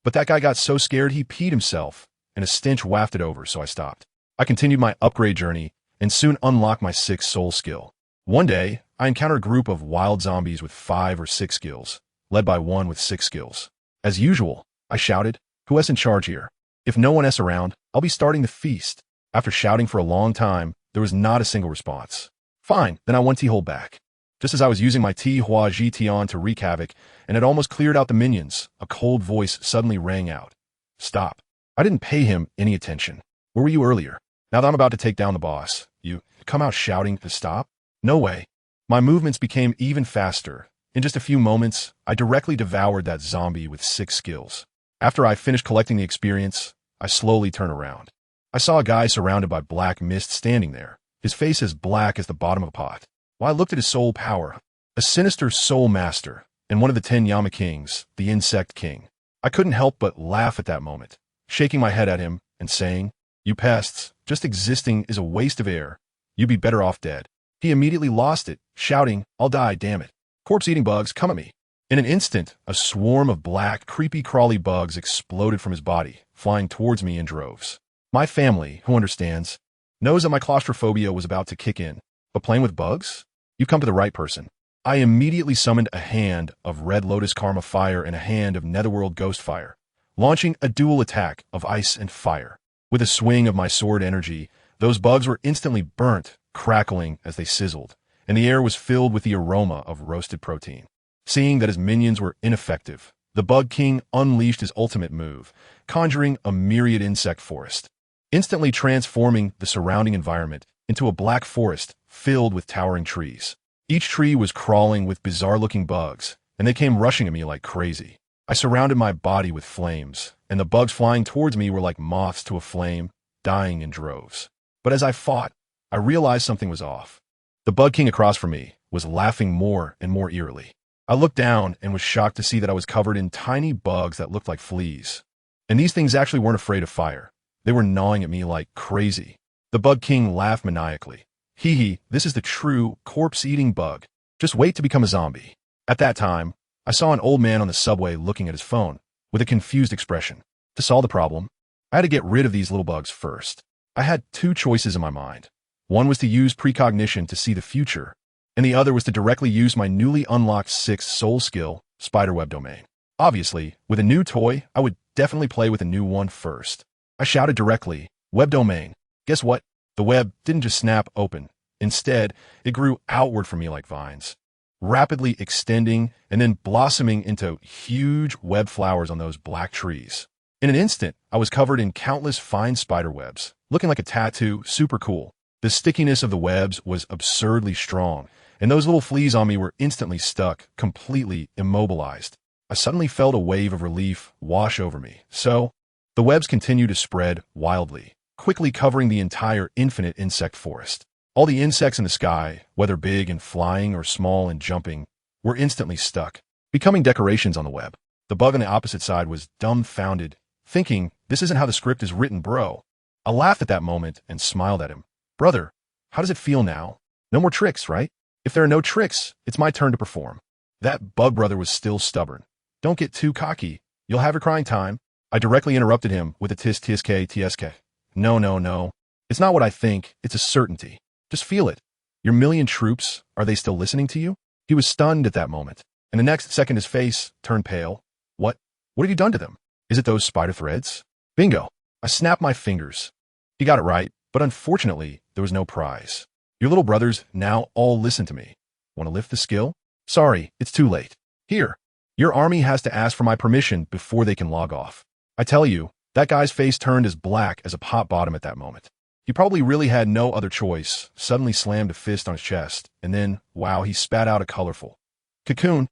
But that guy got so scared he peed himself, and a stench wafted over, so I stopped. I continued my upgrade journey, and soon unlocked my 6th soul skill. One day, I encountered a group of wild zombies with 5 or 6 skills, led by one with 6 skills. As usual, I shouted, "Who is in charge here? If no one is around, I'll be starting the feast." After shouting for a long time, there was not a single response. Fine, then I went to hold back. Just as I was using my Hua Jitian to wreak havoc, and had almost cleared out the minions, a cold voice suddenly rang out. "Stop." I didn't pay him any attention. "Where were you earlier? Now that I'm about to take down the boss, you come out shouting to stop? No way." My movements became even faster. In just a few moments, I directly devoured that zombie with 6 skills. After I finished collecting the experience, I slowly turned around. I saw a guy surrounded by black mist standing there, his face as black as the bottom of a pot. While I looked at his soul power, a sinister soul master, and one of the 10 Yama Kings, the Insect King. I couldn't help but laugh at that moment, shaking my head at him and saying, "You pests, just existing is a waste of air. You'd be better off dead." He immediately lost it, shouting, "I'll die, damn it. Corpse-eating bugs, come at me." In an instant, a swarm of black, creepy, crawly bugs exploded from his body, flying towards me in droves. My family, who understands, knows that my claustrophobia was about to kick in, but playing with bugs? You've come to the right person. I immediately summoned a hand of Red Lotus Karma Fire and a hand of Netherworld Ghost Fire, launching a dual attack of ice and fire. With a swing of my sword energy, those bugs were instantly burnt, crackling as they sizzled, and the air was filled with the aroma of roasted protein. Seeing that his minions were ineffective, the Bug King unleashed his ultimate move, conjuring a myriad insect forest, instantly transforming the surrounding environment into a black forest filled with towering trees. Each tree was crawling with bizarre-looking bugs, and they came rushing at me like crazy. I surrounded my body with flames, and the bugs flying towards me were like moths to a flame, dying in droves. But as I fought, I realized something was off. The Bug King across from me was laughing more and more eerily. I looked down and was shocked to see that I was covered in tiny bugs that looked like fleas. And these things actually weren't afraid of fire. They were gnawing at me like crazy. The Bug King laughed maniacally. "Hee hee, this is the true corpse-eating bug. Just wait to become a zombie." At that time, I saw an old man on the subway looking at his phone, with a confused expression. To solve the problem, I had to get rid of these little bugs first. I had 2 choices in my mind. One was to use precognition to see the future, and the other was to directly use my newly unlocked 6th soul skill, Spiderweb Domain. Obviously, with a new toy, I would definitely play with a new one first. I shouted directly, "Web Domain, guess what? The web didn't just snap open. Instead, it grew outward from me like vines, rapidly extending and then blossoming into huge web flowers on those black trees. In an instant, I was covered in countless fine spider webs, looking like a tattoo, super cool. The stickiness of the webs was absurdly strong, and those little fleas on me were instantly stuck, completely immobilized. I suddenly felt a wave of relief wash over me. So, the webs continued to spread wildly, quickly covering the entire infinite insect forest. All the insects in the sky, whether big and flying or small and jumping, were instantly stuck, becoming decorations on the web. The bug on the opposite side was dumbfounded, thinking, "This isn't how the script is written, bro." I laughed at that moment and smiled at him. "Brother, how does it feel now? No more tricks, right? If there are no tricks, it's my turn to perform." That bug brother was still stubborn. "Don't get too cocky. You'll have your crying time." I directly interrupted him with a tsk. No. It's not what I think. It's a certainty. Just feel it. Your million troops, are they still listening to you? He was stunned at that moment, and the next second his face turned pale. What have you done to them? Is it those spider threads? Bingo. I snapped my fingers. He got it right, but unfortunately, there was no prize. Your little brothers now all listen to me. Want to lift the skill? Sorry, it's too late. Here, your army has to ask for my permission before they can log off. I tell you, that guy's face turned as black as a pot bottom at that moment. He probably really had no other choice, suddenly slammed a fist on his chest, and then, wow, he spat out a colorful cocoon.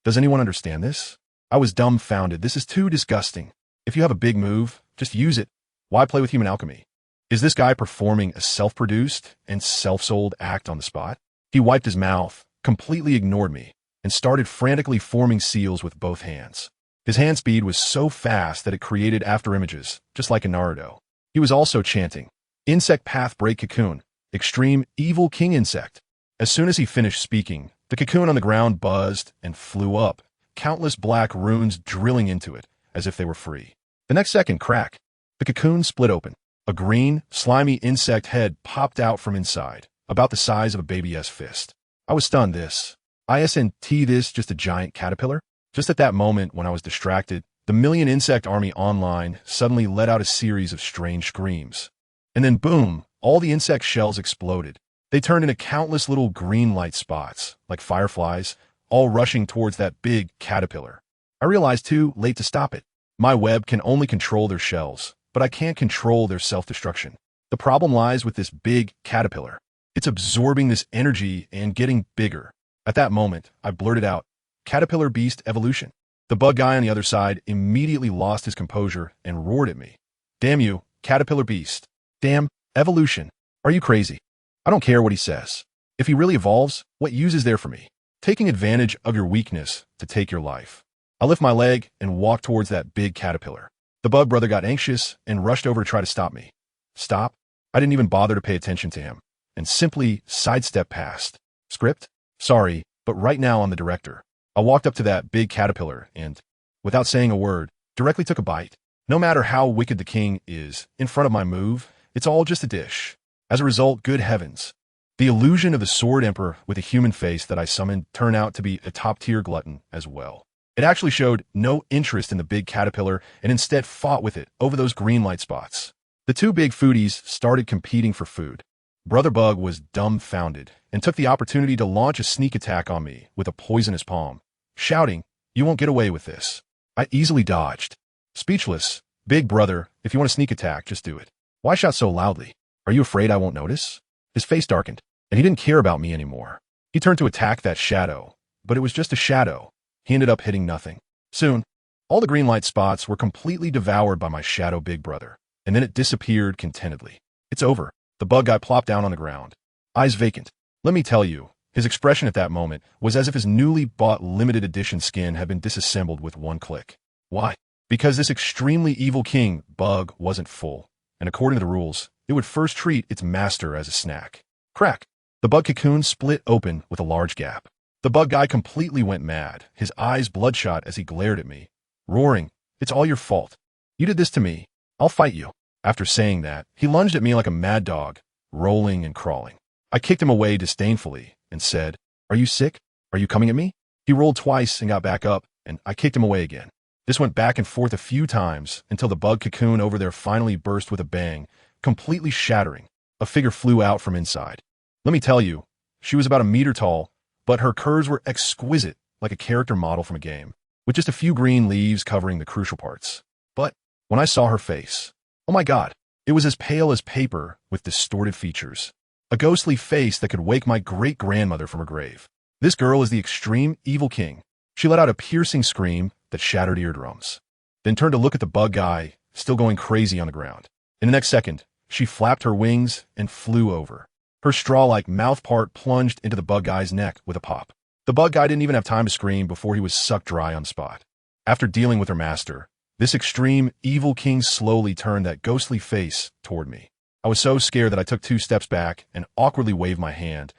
Does anyone understand this? I was dumbfounded. This is too disgusting. If you have a big move, just use it. Why play with human alchemy? Is this guy performing a self-produced and self-sold act on the spot? He wiped his mouth, completely ignored me, and started frantically forming seals with both hands. His hand speed was so fast that it created afterimages, just like in Naruto. He was also chanting, "Insect path break cocoon, extreme evil king insect." As soon as he finished speaking, the cocoon on the ground buzzed and flew up, countless black runes drilling into it, as if they were free. The next second, crack. The cocoon split open. A green, slimy insect head popped out from inside, about the size of a baby's fist. I was stunned. This just a giant caterpillar? Just at that moment, when I was distracted, the million insect army online suddenly let out a series of strange screams. And then boom, all the insect shells exploded. They turned into countless little green light spots, like fireflies, all rushing towards that big caterpillar. I realized too late to stop it. My web can only control their shells, but I can't control their self-destruction. The problem lies with this big caterpillar. It's absorbing this energy and getting bigger. At that moment, I blurted out, "Caterpillar beast evolution." The bug guy on the other side immediately lost his composure and roared at me. "Damn you, caterpillar beast. Damn, evolution. Are you crazy? I don't care what he says. If he really evolves, what use is there for me? Taking advantage of your weakness to take your life." I lift my leg and walk towards that big caterpillar. The bug brother got anxious and rushed over to try to stop me. Stop? I didn't even bother to pay attention to him, and simply sidestepped past. Script? Sorry, but right now I'm the director. I walked up to that big caterpillar and, without saying a word, directly took a bite. No matter how wicked the king is, in front of my move, it's all just a dish. As a result, good heavens, the illusion of the Sword Emperor with a human face that I summoned turned out to be a top-tier glutton as well. It actually showed no interest in the big caterpillar and instead fought with it over those green light spots. The two big foodies started competing for food. Brother Bug was dumbfounded and took the opportunity to launch a sneak attack on me with a poisonous palm, shouting, "You won't get away with this." I easily dodged. Speechless, "Big brother, if you want a sneak attack, just do it. Why shout so loudly? Are you afraid I won't notice?" His face darkened, and he didn't care about me anymore. He turned to attack that shadow, but it was just a shadow. He ended up hitting nothing. Soon, all the green light spots were completely devoured by my shadow big brother, and then it disappeared contentedly. "It's over." The bug guy plopped down on the ground, eyes vacant. Let me tell you, his expression at that moment was as if his newly bought limited edition skin had been disassembled with one click. Why? Because this extremely evil king, Bug, wasn't full, and according to the rules, it would first treat its master as a snack. Crack! The bug cocoon split open with a large gap. The bug guy completely went mad, his eyes bloodshot as he glared at me, roaring, "It's all your fault. You did this to me. I'll fight you." After saying that, he lunged at me like a mad dog, rolling and crawling. I kicked him away disdainfully and said, "Are you sick? Are you coming at me?" He rolled twice and got back up, and I kicked him away again. This went back and forth a few times until the bug cocoon over there finally burst with a bang, completely shattering. a figure flew out from inside. Let me tell you, she was about a meter tall, but her curves were exquisite, like a character model from a game, with just a few green leaves covering the crucial parts. But when I saw her face, oh my God, it was as pale as paper with distorted features. A ghostly face that could wake my great-grandmother from her grave. This girl is the extreme evil king. She let out a piercing scream that shattered eardrums, then turned to look at the bug guy, still going crazy on the ground. In the next second, she flapped her wings and flew over. Her straw-like mouth part plunged into the bug guy's neck with a pop. The bug guy didn't even have time to scream before he was sucked dry on the spot. After dealing with her master, this extreme evil king slowly turned that ghostly face toward me. I was so scared that I took 2 steps back and awkwardly waved my hand.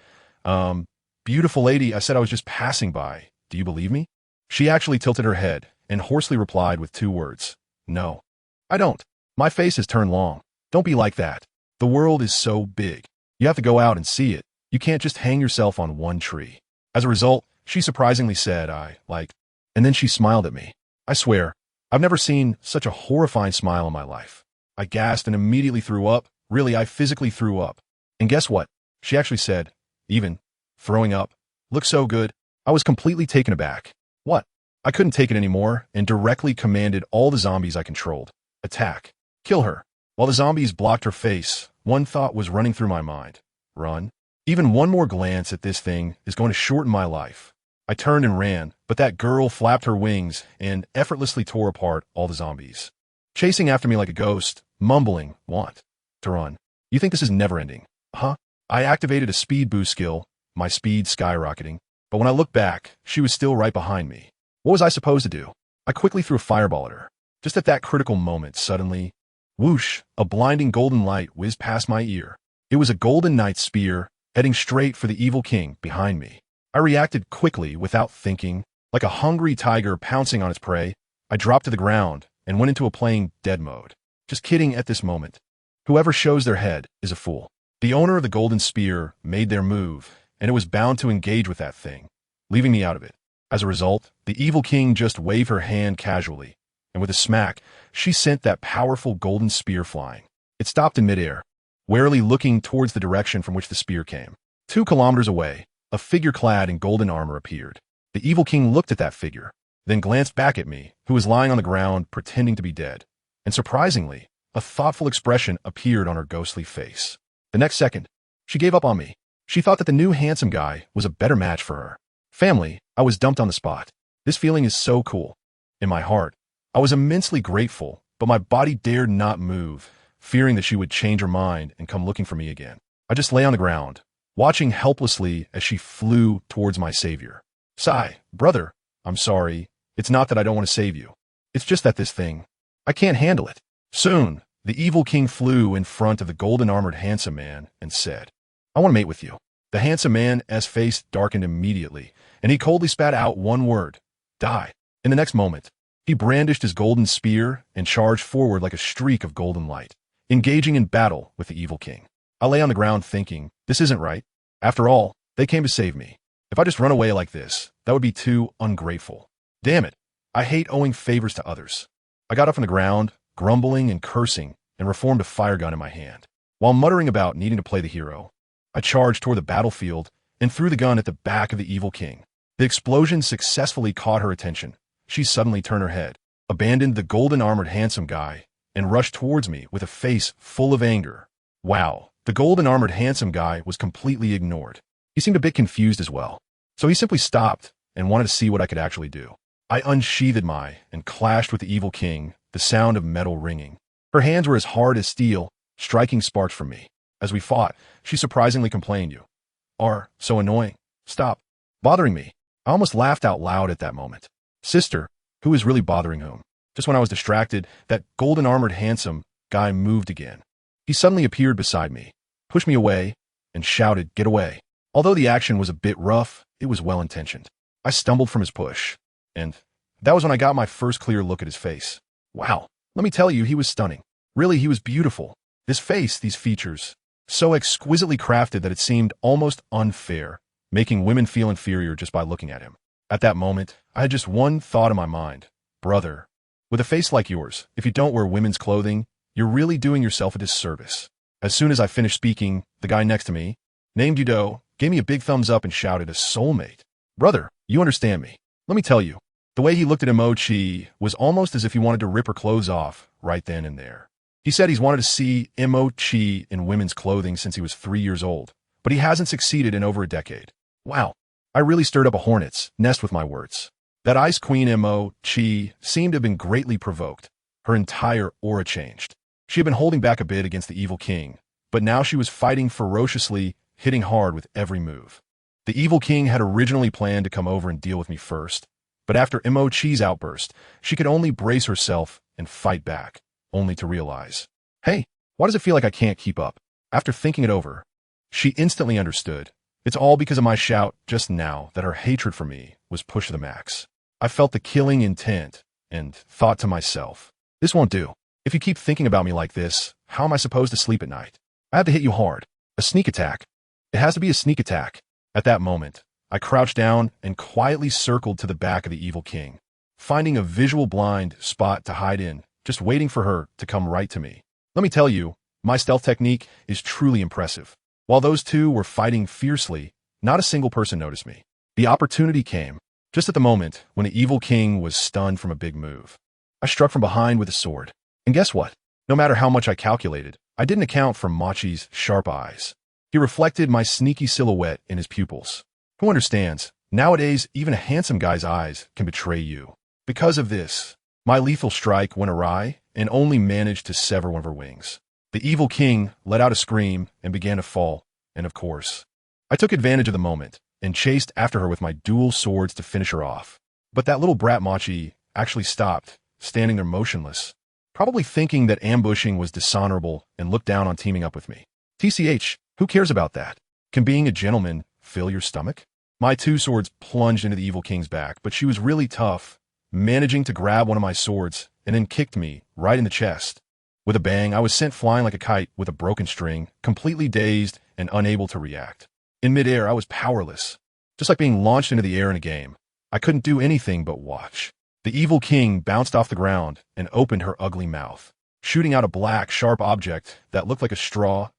Beautiful lady, I said I was just passing by. Do you believe me? She actually tilted her head and hoarsely replied with 2 words. No, I don't. My face has turned long. Don't be like that. The world is so big. You have to go out and see it. You can't just hang yourself on one tree. As a result, she surprisingly said, and then she smiled at me. I swear, I've never seen such a horrifying smile in my life. I gasped and immediately threw up. Really, I physically threw up. And guess what? She actually said, even throwing up, looks so good. I was completely taken aback. What? I couldn't take it anymore and directly commanded all the zombies I controlled. Attack. Kill her. While the zombies blocked her face, one thought was running through my mind. Run. Even one more glance at this thing is going to shorten my life. I turned and ran, but that girl flapped her wings and effortlessly tore apart all the zombies, chasing after me like a ghost, mumbling, want to run. You think this is never ending, huh? I activated a speed boost skill, my speed skyrocketing, but when I looked back, she was still right behind me. What was I supposed to do? I quickly threw a fireball at her. Just at that critical moment, suddenly, whoosh, a blinding golden light whizzed past my ear. It was a golden knight spear, heading straight for the evil king behind me. I reacted quickly without thinking. Like a hungry tiger pouncing on its prey, I dropped to the ground and went into a playing dead mode. Just kidding at this moment. Whoever shows their head is a fool. The owner of the golden spear made their move, and it was bound to engage with that thing, leaving me out of it. As a result, the evil king just waved her hand casually, and with a smack, she sent that powerful golden spear flying. It stopped in midair, warily looking towards the direction from which the spear came. 2 kilometers away, a figure clad in golden armor appeared. The evil king looked at that figure, then glanced back at me, who was lying on the ground pretending to be dead. And surprisingly, a thoughtful expression appeared on her ghostly face. The next second, she gave up on me. She thought that the new handsome guy was a better match for her. Family, I was dumped on the spot. This feeling is so cool. In my heart, I was immensely grateful, but my body dared not move, fearing that she would change her mind and come looking for me again. I just lay on the ground, watching helplessly as she flew towards my savior. Sigh, brother, I'm sorry. It's not that I don't want to save you. It's just that this thing, I can't handle it. Soon, the evil king flew in front of the golden-armored handsome man and said, I want to mate with you. The handsome man's face darkened immediately, and he coldly spat out one word, die. In the next moment, he brandished his golden spear and charged forward like a streak of golden light, engaging in battle with the evil king. I lay on the ground thinking, this isn't right. After all, they came to save me. If I just run away like this, that would be too ungrateful. Damn it, I hate owing favors to others. I got up from the ground, grumbling and cursing, and reformed a fire gun in my hand. While muttering about needing to play the hero, I charged toward the battlefield and threw the gun at the back of the evil king. The explosion successfully caught her attention. She suddenly turned her head, abandoned the golden-armored handsome guy, and rushed towards me with a face full of anger. Wow, the golden-armored handsome guy was completely ignored. He seemed a bit confused as well, so he simply stopped and wanted to see what I could actually do. I unsheathed my and clashed with the evil king, the sound of metal ringing. Her hands were as hard as steel, striking sparks from me. As we fought, she surprisingly complained, You are so annoying. Stop bothering me. I almost laughed out loud at that moment. Sister, who is really bothering whom? Just when I was distracted, that golden-armored handsome guy moved again. He suddenly appeared beside me, pushed me away, and shouted, Get away. Although the action was a bit rough, it was well-intentioned. I stumbled from his push, and that was when I got my first clear look at his face. Wow, let me tell you, he was stunning. Really, he was beautiful. This face, these features, so exquisitely crafted that it seemed almost unfair, making women feel inferior just by looking at him. At that moment, I had just one thought in my mind. Brother, with a face like yours, if you don't wear women's clothing, you're really doing yourself a disservice. As soon as I finished speaking, the guy next to me, named Udo, gave me a big thumbs up and shouted, "A soulmate. Brother, you understand me. Let me tell you." The way he looked at Imo-Chi was almost as if he wanted to rip her clothes off right then and there. He said he's wanted to see Imo-Chi in women's clothing since he was 3 years old, but he hasn't succeeded in over a decade. Wow, I really stirred up a hornet's nest with my words. That Ice Queen Imo-Chi seemed to have been greatly provoked. Her entire aura changed. She had been holding back a bit against the evil king, but now she was fighting ferociously, hitting hard with every move. The evil king had originally planned to come over and deal with me first, but after Imo-Chi's outburst, she could only brace herself and fight back, only to realize, hey, why does it feel like I can't keep up? After thinking it over, she instantly understood. It's all because of my shout just now that her hatred for me was pushed to the max. I felt the killing intent and thought to myself, this won't do. If you keep thinking about me like this, how am I supposed to sleep at night? I have to hit you hard. A sneak attack. It has to be a sneak attack. At that moment, I crouched down and quietly circled to the back of the evil king, finding a visual blind spot to hide in, just waiting for her to come right to me. Let me tell you, my stealth technique is truly impressive. While those two were fighting fiercely, not a single person noticed me. The opportunity came, just at the moment when the evil king was stunned from a big move. I struck from behind with a sword. And guess what? No matter how much I calculated, I didn't account for Machi's sharp eyes. He reflected my sneaky silhouette in his pupils. Who understands? Nowadays, even a handsome guy's eyes can betray you. Because of this, my lethal strike went awry and only managed to sever one of her wings. The evil king let out a scream and began to fall, and of course, I took advantage of the moment and chased after her with my dual swords to finish her off. But that little brat Machi actually stopped, standing there motionless, probably thinking that ambushing was dishonorable and looked down on teaming up with me. TCH, who cares about that? Can being a gentleman fill your stomach? My two swords plunged into the evil king's back, but she was really tough, managing to grab one of my swords and then kicked me right in the chest. With a bang, I was sent flying like a kite with a broken string, completely dazed and unable to react. In midair, I was powerless, just like being launched into the air in a game. I couldn't do anything but watch. The evil king bounced off the ground and opened her ugly mouth, shooting out a black, sharp object that looked like a straw,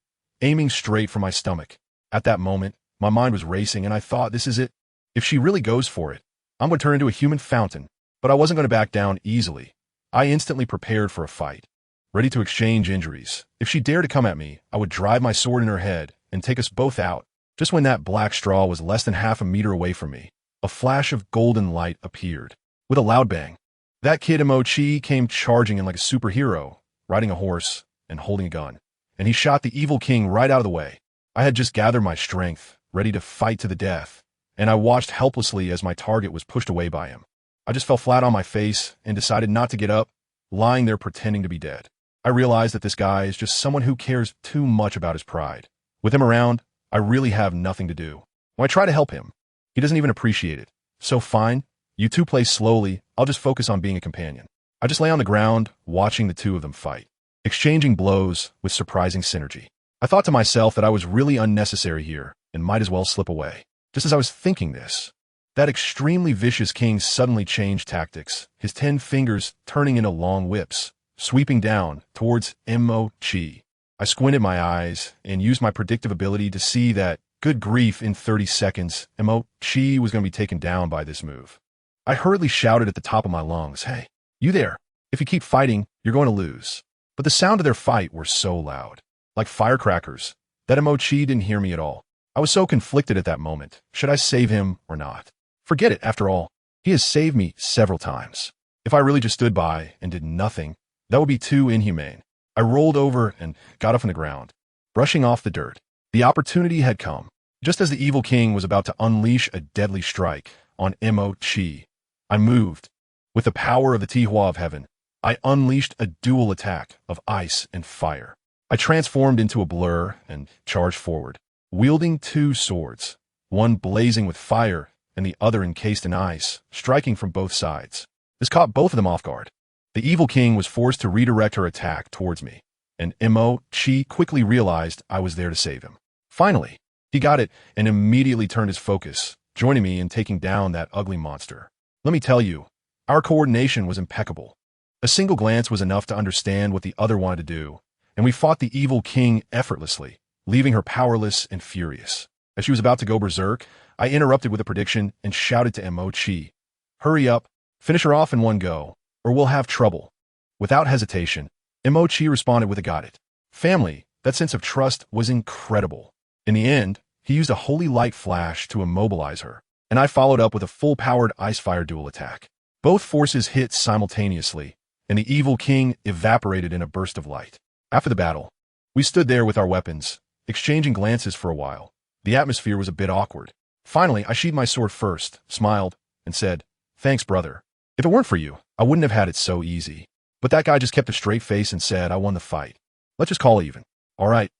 aiming straight for my stomach. At that moment, my mind was racing and I thought, this is it. If she really goes for it, I'm going to turn into a human fountain. But I wasn't going to back down easily. I instantly prepared for a fight, ready to exchange injuries. If she dared to come at me, I would drive my sword in her head and take us both out. Just when that black straw was less than half a meter away from me, a flash of golden light appeared. With a loud bang, that kid Imo-Chi came charging in like a superhero, riding a horse and holding a gun, and he shot the evil king right out of the way. I had just gathered my strength, ready to fight to the death, and I watched helplessly as my target was pushed away by him. I just fell flat on my face and decided not to get up, lying there pretending to be dead. I realized that this guy is just someone who cares too much about his pride. With him around, I really have nothing to do. When I try to help him, he doesn't even appreciate it. So fine, you two play slowly, I'll just focus on being a companion. I just lay on the ground, watching the two of them fight, exchanging blows with surprising synergy. I thought to myself that I was really unnecessary here and might as well slip away. Just as I was thinking this, that extremely vicious king suddenly changed tactics, his 10 fingers turning into long whips, sweeping down towards Imo-Chi. I squinted my eyes and used my predictive ability to see that, good grief, in 30 seconds, Imo-Chi was going to be taken down by this move. I hurriedly shouted at the top of my lungs, "Hey, you there? If you keep fighting, you're going to lose." But the sound of their fight were so loud, like firecrackers, that Imo-Chi didn't hear me at all. I was so conflicted at that moment. Should I save him or not? Forget it, after all. He has saved me several times. If I really just stood by and did nothing, that would be too inhumane. I rolled over and got up on the ground, brushing off the dirt. The opportunity had come. Just as the evil king was about to unleash a deadly strike on Imo-Chi, I moved. With the power of the Tihua of heaven, I unleashed a dual attack of ice and fire. I transformed into a blur and charged forward, wielding two swords, one blazing with fire and the other encased in ice, striking from both sides. This caught both of them off guard. The evil king was forced to redirect her attack towards me, and Imo-Chi quickly realized I was there to save him. Finally, he got it and immediately turned his focus, joining me in taking down that ugly monster. Let me tell you, our coordination was impeccable. A single glance was enough to understand what the other wanted to do, and we fought the evil king effortlessly, leaving her powerless and furious. As she was about to go berserk, I interrupted with a prediction and shouted to Mo-Chi, "Hurry up, finish her off in one go, or we'll have trouble." Without hesitation, Mo-Chi responded with a "got it." Family, that sense of trust was incredible. In the end, he used a holy light flash to immobilize her, and I followed up with a full-powered ice-fire dual attack. Both forces hit simultaneously, and the evil king evaporated in a burst of light. After the battle, we stood there with our weapons, exchanging glances for a while. The atmosphere was a bit awkward. Finally, I sheathed my sword first, smiled, and said, "Thanks, brother. If it weren't for you, I wouldn't have had it so easy." But that guy just kept a straight face and said, "I won the fight. Let's just call it even." All right,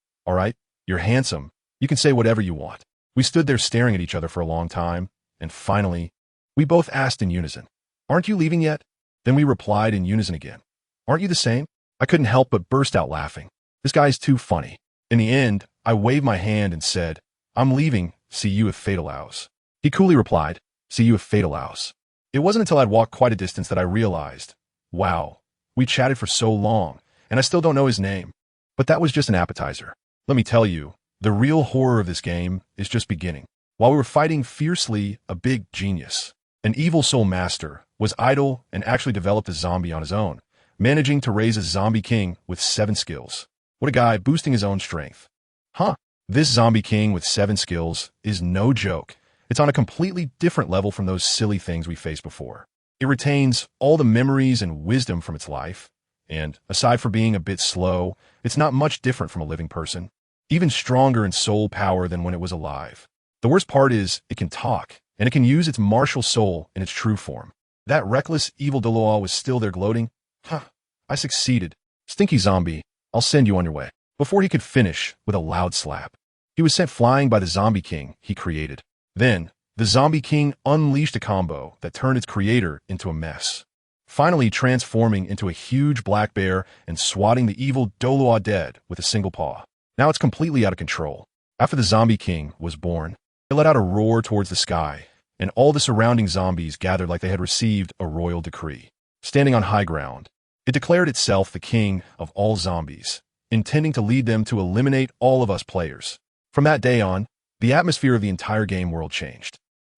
you're handsome. You can say whatever you want." We stood there staring at each other for a long time, and finally, we both asked in unison, "Aren't you leaving yet?" Then we replied in unison again, "Aren't you the same?" I couldn't help but burst out laughing. This guy's too funny. In the end, I waved my hand and said, "I'm leaving. See you if fate allows." He coolly replied, "See you if fate allows." It wasn't until I'd walked quite a distance that I realized, wow, we chatted for so long, and I still don't know his name. But that was just an appetizer. Let me tell you, the real horror of this game is just beginning. While we were fighting fiercely, a big genius, an evil soul master, was idle and actually developed a zombie on his own, managing to raise a zombie king with 7 skills. What a guy, boosting his own strength. This zombie king with 7 skills is no joke. It's on a completely different level from those silly things we faced before. It retains all the memories and wisdom from its life, and aside from being a bit slow, it's not much different from a living person. Even stronger in soul power than when it was alive. The worst part is, it can talk, and it can use its martial soul in its true form. That reckless, evil Douluo was still there gloating. I succeeded. Stinky zombie, I'll send you on your way. Before he could finish, with a loud slap, he was sent flying by the zombie king he created. Then, the zombie king unleashed a combo that turned its creator into a mess, finally transforming into a huge black bear and swatting the evil Douluo dead with a single paw. Now it's completely out of control. After the zombie king was born, it let out a roar towards the sky, and all the surrounding zombies gathered like they had received a royal decree. Standing on high ground, it declared itself the king of all zombies, intending to lead them to eliminate all of us players. From that day on, the atmosphere of the entire game world changed.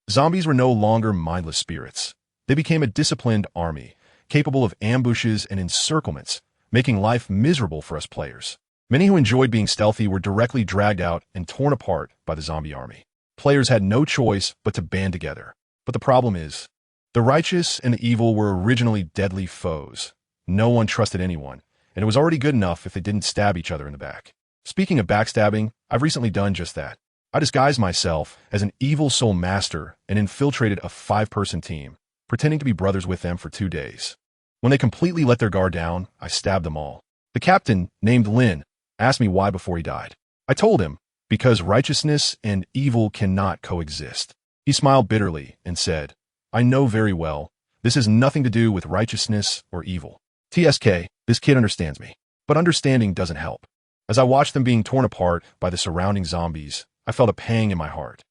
Zombies were no longer mindless spirits. They became a disciplined army, capable of ambushes and encirclements, making life miserable for us players. Many who enjoyed being stealthy were directly dragged out and torn apart by the zombie army. Players had no choice but to band together. But the problem is, the righteous and the evil were originally deadly foes. No one trusted anyone, and it was already good enough if they didn't stab each other in the back. Speaking of backstabbing, I've recently done just that. I disguised myself as an evil soul master and infiltrated a 5-person team, pretending to be brothers with them for 2 days. When they completely let their guard down, I stabbed them all. The captain, named Lin, asked me why before he died. I told him, because righteousness and evil cannot coexist. He smiled bitterly and said, "I know very well, this has nothing to do with righteousness or evil. TSK, this kid understands me." But understanding doesn't help. As I watched them being torn apart by the surrounding zombies, I felt a pang in my heart.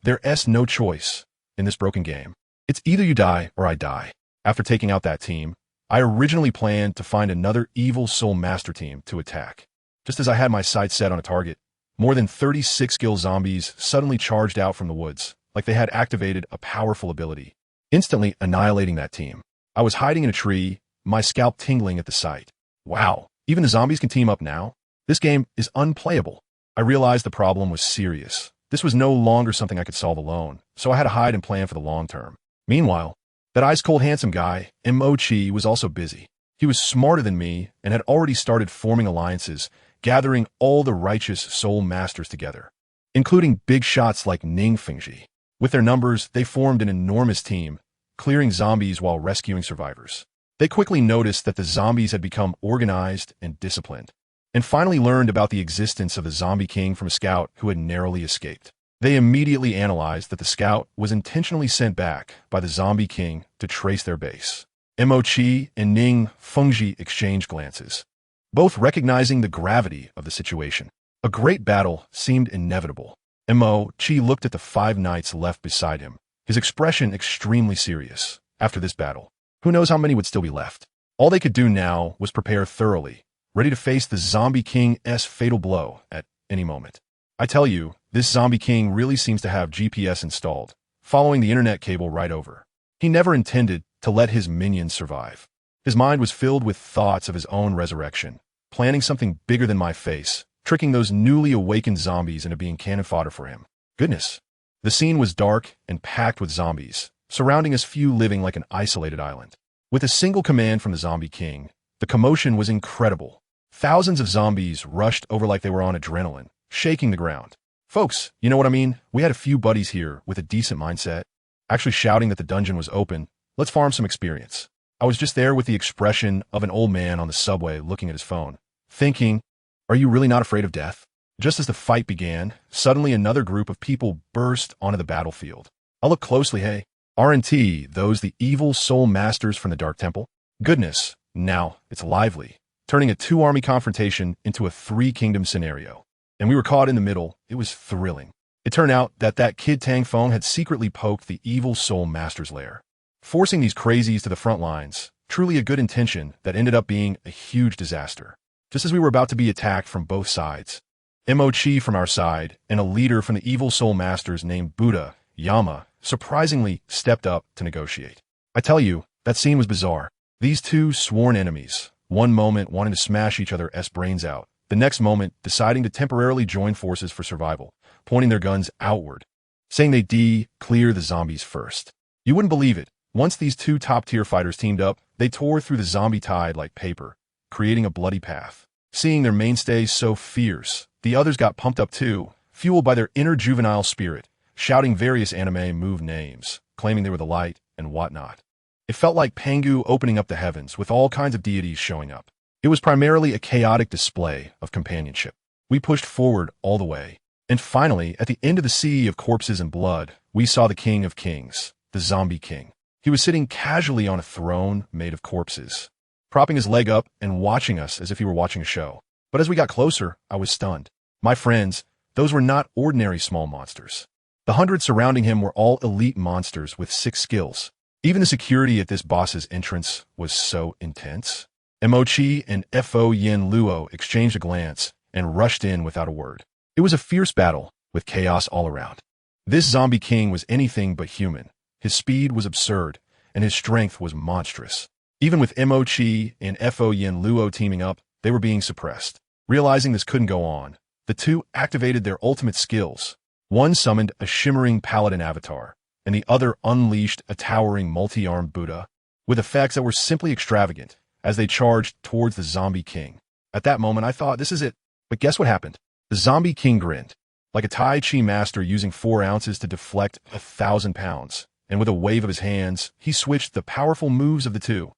There's no choice in this broken game. It's either you die or I die. After taking out that team, I originally planned to find another evil soul master team to attack. Just as I had my sights set on a target, more than 36 skill zombies suddenly charged out from the woods, like they had activated a powerful ability, instantly annihilating that team. I was hiding in a tree, my scalp tingling at the sight. Wow, even the zombies can team up now? This game is unplayable. I realized the problem was serious. This was no longer something I could solve alone, so I had to hide and plan for the long term. Meanwhile, that ice-cold handsome guy, Mo-Chi, was also busy. He was smarter than me and had already started forming alliances, gathering all the righteous soul masters together, including big shots like Ning Fengji. With their numbers, they formed an enormous team, clearing zombies while rescuing survivors. They quickly noticed that the zombies had become organized and disciplined, and finally learned about the existence of the zombie king from a scout who had narrowly escaped. They immediately analyzed that the scout was intentionally sent back by the zombie king to trace their base. Mo-Chi and Ning Fengji exchanged glances, both recognizing the gravity of the situation. A great battle seemed inevitable. Mo-Chi looked at the 5 knights left beside him, his expression extremely serious. After this battle, who knows how many would still be left? All they could do now was prepare thoroughly, ready to face the Zombie King's fatal blow at any moment. I tell you, this Zombie King really seems to have GPS installed, following the internet cable right over. He never intended to let his minions survive. His mind was filled with thoughts of his own resurrection, planning something bigger than my face, tricking those newly awakened zombies into being cannon fodder for him. Goodness. The scene was dark and packed with zombies, surrounding us, few living like an isolated island. With a single command from the Zombie King, the commotion was incredible. Thousands of zombies rushed over like they were on adrenaline, shaking the ground. Folks, you know what I mean? We had a few buddies here with a decent mindset, actually shouting that the dungeon was open. Let's farm some experience. I was just there with the expression of an old man on the subway looking at his phone, thinking, are you really not afraid of death? Just as the fight began, suddenly another group of people burst onto the battlefield. I looked closely. Hey, aren't those the evil soul masters from the Dark Temple? Goodness, now it's lively, turning a two-army confrontation into a three-kingdom scenario. And we were caught in the middle. It was thrilling. It turned out that kid Tang Feng had secretly poked the evil soul master's lair, forcing these crazies to the front lines. Truly a good intention that ended up being a huge disaster. Just as we were about to be attacked from both sides, Chi from our side and a leader from the evil soul masters named Buddha Yama surprisingly stepped up to negotiate. I tell you, that scene was bizarre. These two sworn enemies, one moment wanting to smash each other's brains out, the next moment deciding to temporarily join forces for survival, pointing their guns outward, saying they'd clear the zombies first. You wouldn't believe it. Once these two top-tier fighters teamed up, they tore through the zombie tide like paper, creating a bloody path. Seeing their mainstays so fierce, the others got pumped up too, fueled by their inner juvenile spirit, shouting various anime move names, claiming they were the light and whatnot. It felt like Pangu opening up the heavens with all kinds of deities showing up. It was primarily a chaotic display of companionship. We pushed forward all the way. And finally, at the end of the sea of corpses and blood, we saw the King of Kings, the Zombie King. He was sitting casually on a throne made of corpses, propping his leg up and watching us as if he were watching a show. But as we got closer, I was stunned. My friends, those were not ordinary small monsters. The hundreds surrounding him were all elite monsters with 6 skills. Even the security at this boss's entrance was so intense. Chi and Luo exchanged a glance and rushed in without a word. It was a fierce battle with chaos all around. This Zombie King was anything but human. His speed was absurd, and his strength was monstrous. Even with Chi and Luo teaming up, they were being suppressed. Realizing this couldn't go on, the two activated their ultimate skills. One summoned a shimmering paladin avatar, and the other unleashed a towering multi-armed Buddha, with effects that were simply extravagant as they charged towards the Zombie King. At that moment, I thought, this is it. But guess what happened? The Zombie King grinned, like a Tai Chi master using 4 ounces to deflect 1,000 pounds. And with a wave of his hands, he switched the powerful moves of the two.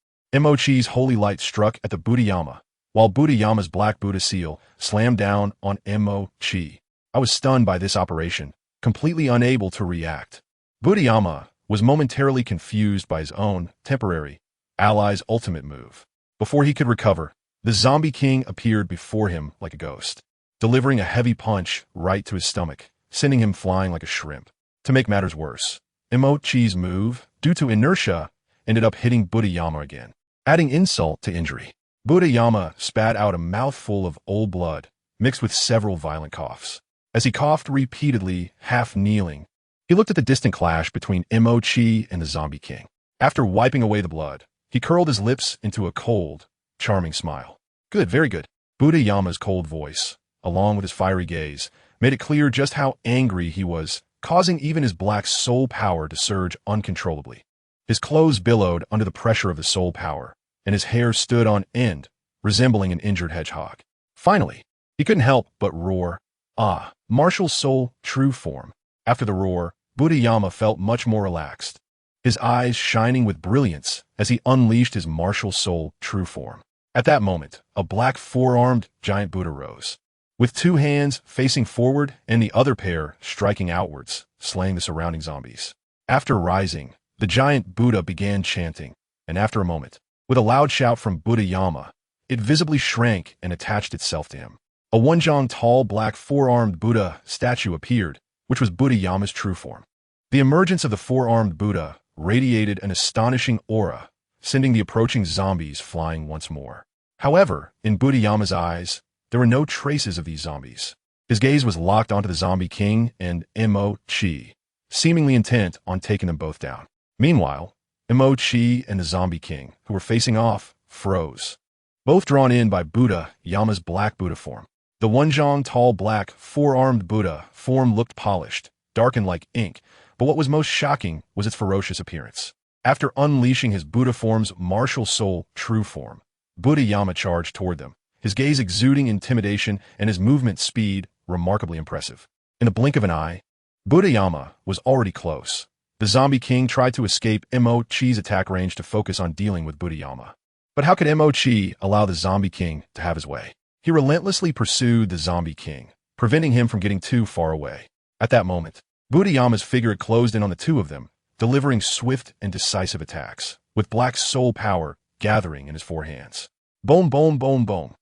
Chi's holy light struck at the Buddha Yama, while Buddha Yama's black Buddha seal slammed down on Chi. I was stunned by this operation, completely unable to react. Buddha Yama was momentarily confused by his own temporary ally's ultimate move. Before he could recover, the Zombie King appeared before him like a ghost, delivering a heavy punch right to his stomach, sending him flying like a shrimp. To make matters worse, Chi's move, due to inertia, ended up hitting Buddha Yama again, adding insult to injury. Buddha Yama spat out a mouthful of old blood, mixed with several violent coughs. As he coughed repeatedly, half kneeling, he looked at the distant clash between Chi and the Zombie King. After wiping away the blood, he curled his lips into a cold, charming smile. Good, very good. Buddha Yama's cold voice, along with his fiery gaze, made it clear just how angry he was, causing even his black soul power to surge uncontrollably. His clothes billowed under the pressure of the soul power, and his hair stood on end, resembling an injured hedgehog. Finally, he couldn't help but roar, "Ah, martial soul, true form." After the roar, Buddha Yama felt much more relaxed, his eyes shining with brilliance as he unleashed his martial soul, true form. At that moment, a black 4-armed giant Buddha rose, with 2 hands facing forward and the other pair striking outwards, slaying the surrounding zombies. After rising, the giant Buddha began chanting, and after a moment, with a loud shout from Buddha Yama, it visibly shrank and attached itself to him. A 1-jong tall black 4-armed Buddha statue appeared, which was Buddha Yama's true form. The emergence of the 4-armed Buddha radiated an astonishing aura, sending the approaching zombies flying once more. However, in Budayama's eyes, there were no traces of these zombies. His gaze was locked onto the Zombie King and Mo-Chi, seemingly intent on taking them both down. Meanwhile, Mo-Chi and the Zombie King, who were facing off, froze, both drawn in by Budayama's black Buddha form. The Wenzhong tall black, four-armed Buddha form looked polished, darkened like ink, but what was most shocking was its ferocious appearance. After unleashing his Buddha form's martial soul true form, Budayama charged toward them, his gaze exuding intimidation and his movement speed remarkably impressive. In the blink of an eye, Budayama was already close. The Zombie King tried to escape Mo-Chi's attack range to focus on dealing with Budayama. But how could Mo-Chi allow the Zombie King to have his way? He relentlessly pursued the Zombie King, preventing him from getting too far away. At that moment, Budayama's figure closed in on the two of them, delivering swift and decisive attacks, with black soul power gathering in his four hands. Boom, boom, boom, boom.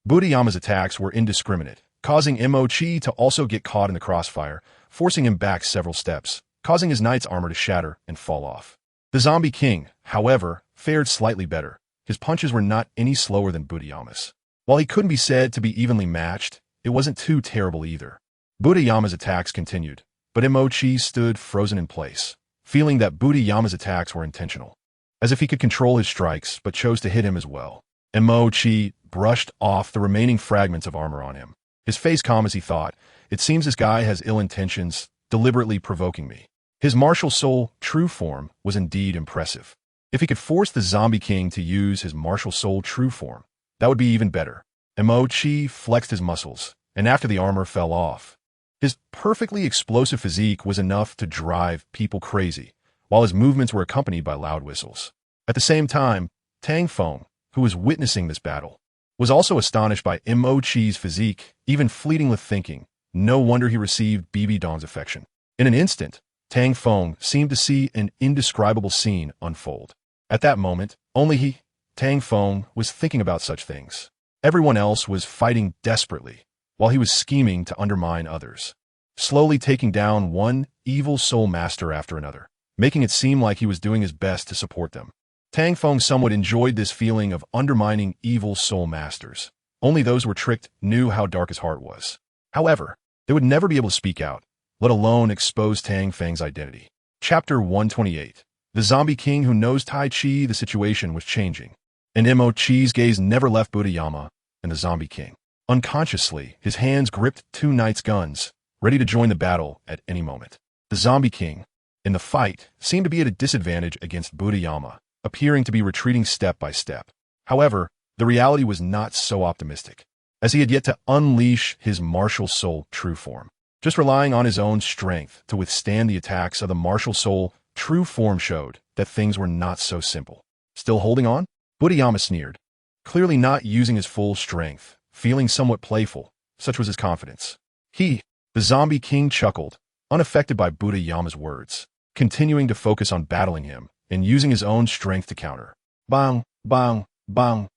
Budayama's attacks were indiscriminate, causing Mo-Chi to also get caught in the crossfire, forcing him back several steps, causing his knight's armor to shatter and fall off. The Zombie King, however, fared slightly better. His punches were not any slower than Budayama's. While he couldn't be said to be evenly matched, it wasn't too terrible either. Budayama's attacks continued, but Mo-Chi stood frozen in place, feeling that Budayama's attacks were intentional, as if he could control his strikes but chose to hit him as well. Mo-Chi brushed off the remaining fragments of armor on him, his face calm as he thought, "It seems this guy has ill intentions, deliberately provoking me." His martial soul true form was indeed impressive. If he could force the Zombie King to use his martial soul true form, that would be even better. Mo-Chi flexed his muscles, and after the armor fell off, his perfectly explosive physique was enough to drive people crazy, while his movements were accompanied by loud whistles. At the same time, Tang Feng, who was witnessing this battle, was also astonished by Mo-Chi's physique, even fleetingly thinking, no wonder he received BB Dong's affection. In an instant, Tang Feng seemed to see an indescribable scene unfold. At that moment, only he, Tang Feng, was thinking about such things. Everyone else was fighting desperately, while he was scheming to undermine others, slowly taking down one evil soul master after another, making it seem like he was doing his best to support them. Tang Feng somewhat enjoyed this feeling of undermining evil soul masters. Only those who were tricked knew how dark his heart was. However, they would never be able to speak out, let alone expose Tang Feng's identity. Chapter 128. The Zombie King who knows Tai Chi. The situation was changing, and Mo-Chi's gaze never left Budayama and the Zombie King. Unconsciously, his hands gripped two knights' guns, ready to join the battle at any moment. The Zombie King, in the fight, seemed to be at a disadvantage against Budayama, appearing to be retreating step by step. However, the reality was not so optimistic, as he had yet to unleash his martial soul true form. Just relying on his own strength to withstand the attacks of the martial soul true form showed that things were not so simple. Still holding on? Budayama sneered, clearly not using his full strength, feeling somewhat playful, such was his confidence. He, the Zombie King, chuckled, unaffected by Budayama's words, continuing to focus on battling him and using his own strength to counter. Bang, bang, bang.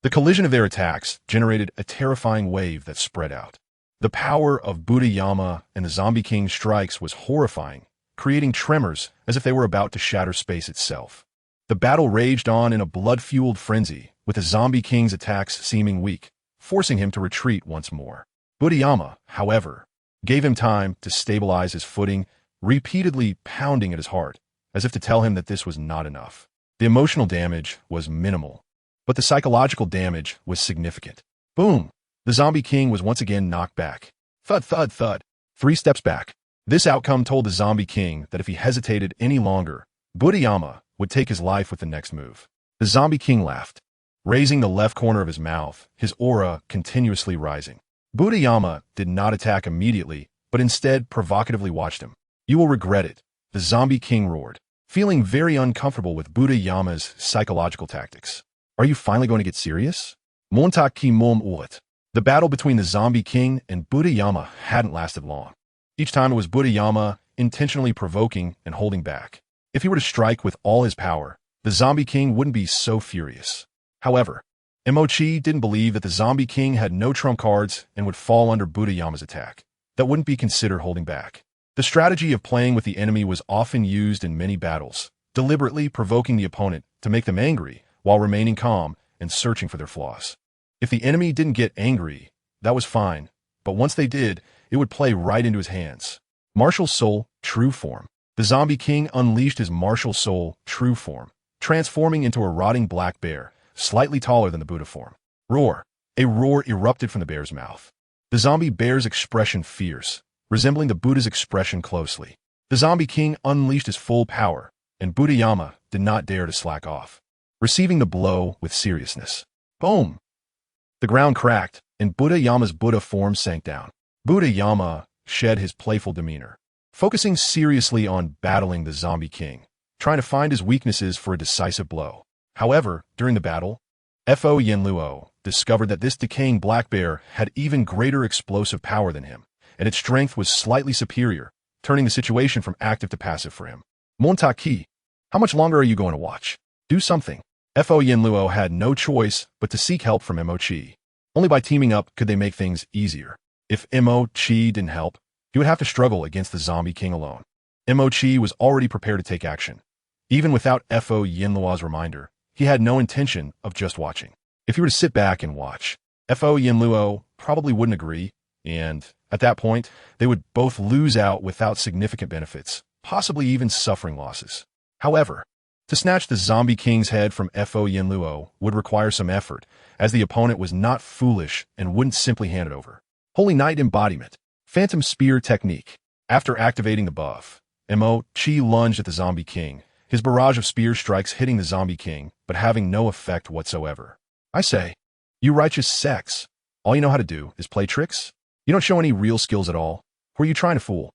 The collision of their attacks generated a terrifying wave that spread out. The power of Budayama and the Zombie King's strikes was horrifying, creating tremors as if they were about to shatter space itself. The battle raged on in a blood-fueled frenzy, with the Zombie King's attacks seeming weak, forcing him to retreat once more. Budayama, however, gave him time to stabilize his footing, repeatedly pounding at his heart, as if to tell him that this was not enough. The emotional damage was minimal, but the psychological damage was significant. Boom! The Zombie King was once again knocked back. Thud, thud, thud. 3 steps back. This outcome told the Zombie King that if he hesitated any longer, Budayama would take his life with the next move. The Zombie King laughed, raising the left corner of his mouth, his aura continuously rising. Budayama did not attack immediately, but instead provocatively watched him. "You will regret it," the Zombie King roared, feeling very uncomfortable with Budayama's psychological tactics. "Are you finally going to get serious?" Montak ki mom ulit. The battle between the Zombie King and Budayama hadn't lasted long. Each time it was Budayama intentionally provoking and holding back. If he were to strike with all his power, the Zombie King wouldn't be so furious. However, Mo-Chi didn't believe that the Zombie King had no trump cards and would fall under Budayama's attack. That wouldn't be considered holding back. The strategy of playing with the enemy was often used in many battles, deliberately provoking the opponent to make them angry while remaining calm and searching for their flaws. If the enemy didn't get angry, that was fine, but once they did, it would play right into his hands. Martial Soul, True Form. The Zombie King unleashed his Martial Soul, True Form, transforming into a rotting black bear, slightly taller than the Buddha form. Roar. A roar erupted from the bear's mouth. The zombie bear's expression fierce, resembling the Buddha's expression closely. The Zombie King unleashed his full power, and Buddha-yama did not dare to slack off, receiving the blow with seriousness. Boom! The ground cracked, and Buddha-yama's Buddha form sank down. Buddha-yama shed his playful demeanor, focusing seriously on battling the Zombie King, trying to find his weaknesses for a decisive blow. However, during the battle, Fo Yenluo discovered that this decaying black bear had even greater explosive power than him, and its strength was slightly superior, turning the situation from active to passive for him. Montaki, how much longer are you going to watch? Do something. Fo Yenluo had no choice but to seek help from Mo-Chi. Only by teaming up could they make things easier. If Mo-Chi didn't help, he would have to struggle against the Zombie King alone. Mo-Chi was already prepared to take action. Even without Fo Yenluo's reminder, he had no intention of just watching. If he were to sit back and watch, Fo Yenluo probably wouldn't agree, and at that point, they would both lose out without significant benefits, possibly even suffering losses. However, to snatch the Zombie King's head from Fo Yenluo would require some effort, as the opponent was not foolish and wouldn't simply hand it over. Holy Knight Embodiment. Phantom Spear Technique. After activating the buff, Mo-Chi lunged at the Zombie King, his barrage of spear strikes hitting the Zombie King, but having no effect whatsoever. I say, you righteous sex, all you know how to do is play tricks? You don't show any real skills at all. Who are you trying to fool?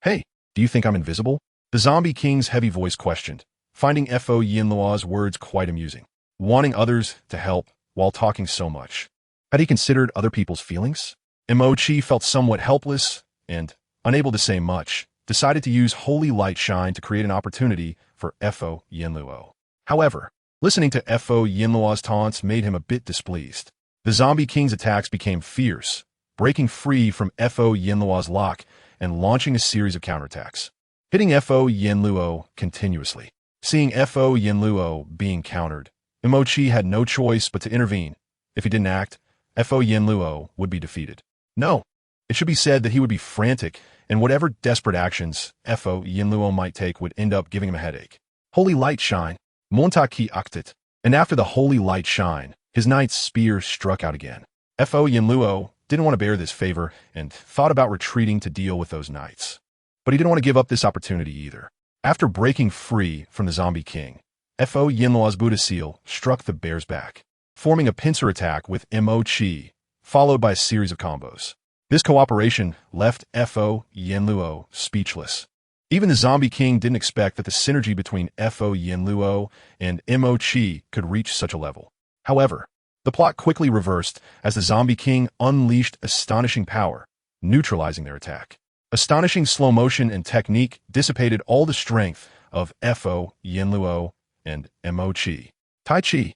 Hey, do you think I'm invisible? The Zombie King's heavy voice questioned, finding Fo Yenluo's words quite amusing, wanting others to help while talking so much. Had he considered other people's feelings? Mo-Chi felt somewhat helpless and, unable to say much, decided to use Holy Light Shine to create an opportunity for Fo Yenluo. However, listening to Fo Yenluo's taunts made him a bit displeased. The Zombie King's attacks became fierce, breaking free from Fo Yenluo's lock and launching a series of counterattacks, hitting Fo Yenluo continuously. Seeing Fo Yenluo being countered, Mo-Chi had no choice but to intervene. If he didn't act, Fo Yenluo would be defeated. No, it should be said that he would be frantic, and whatever desperate actions Fo Yenluo might take would end up giving him a headache. Holy Light Shine, Montaki Aktit, and after the Holy Light Shine, his knight's spear struck out again. Fo Yenluo didn't want to bear this favor and thought about retreating to deal with those knights. But he didn't want to give up this opportunity either. After breaking free from the Zombie King, Fo Yenluo's Buddha seal struck the bear's back, forming a pincer attack with Mo-Chi, followed by a series of combos. This cooperation left Fo Yenluo speechless. Even the Zombie King didn't expect that the synergy between Fo Yenluo and Mo-Chi could reach such a level. However, the plot quickly reversed as the Zombie King unleashed astonishing power, neutralizing their attack. Astonishing slow motion and technique dissipated all the strength of Fo Yenluo and Mo-Chi. Tai Chi.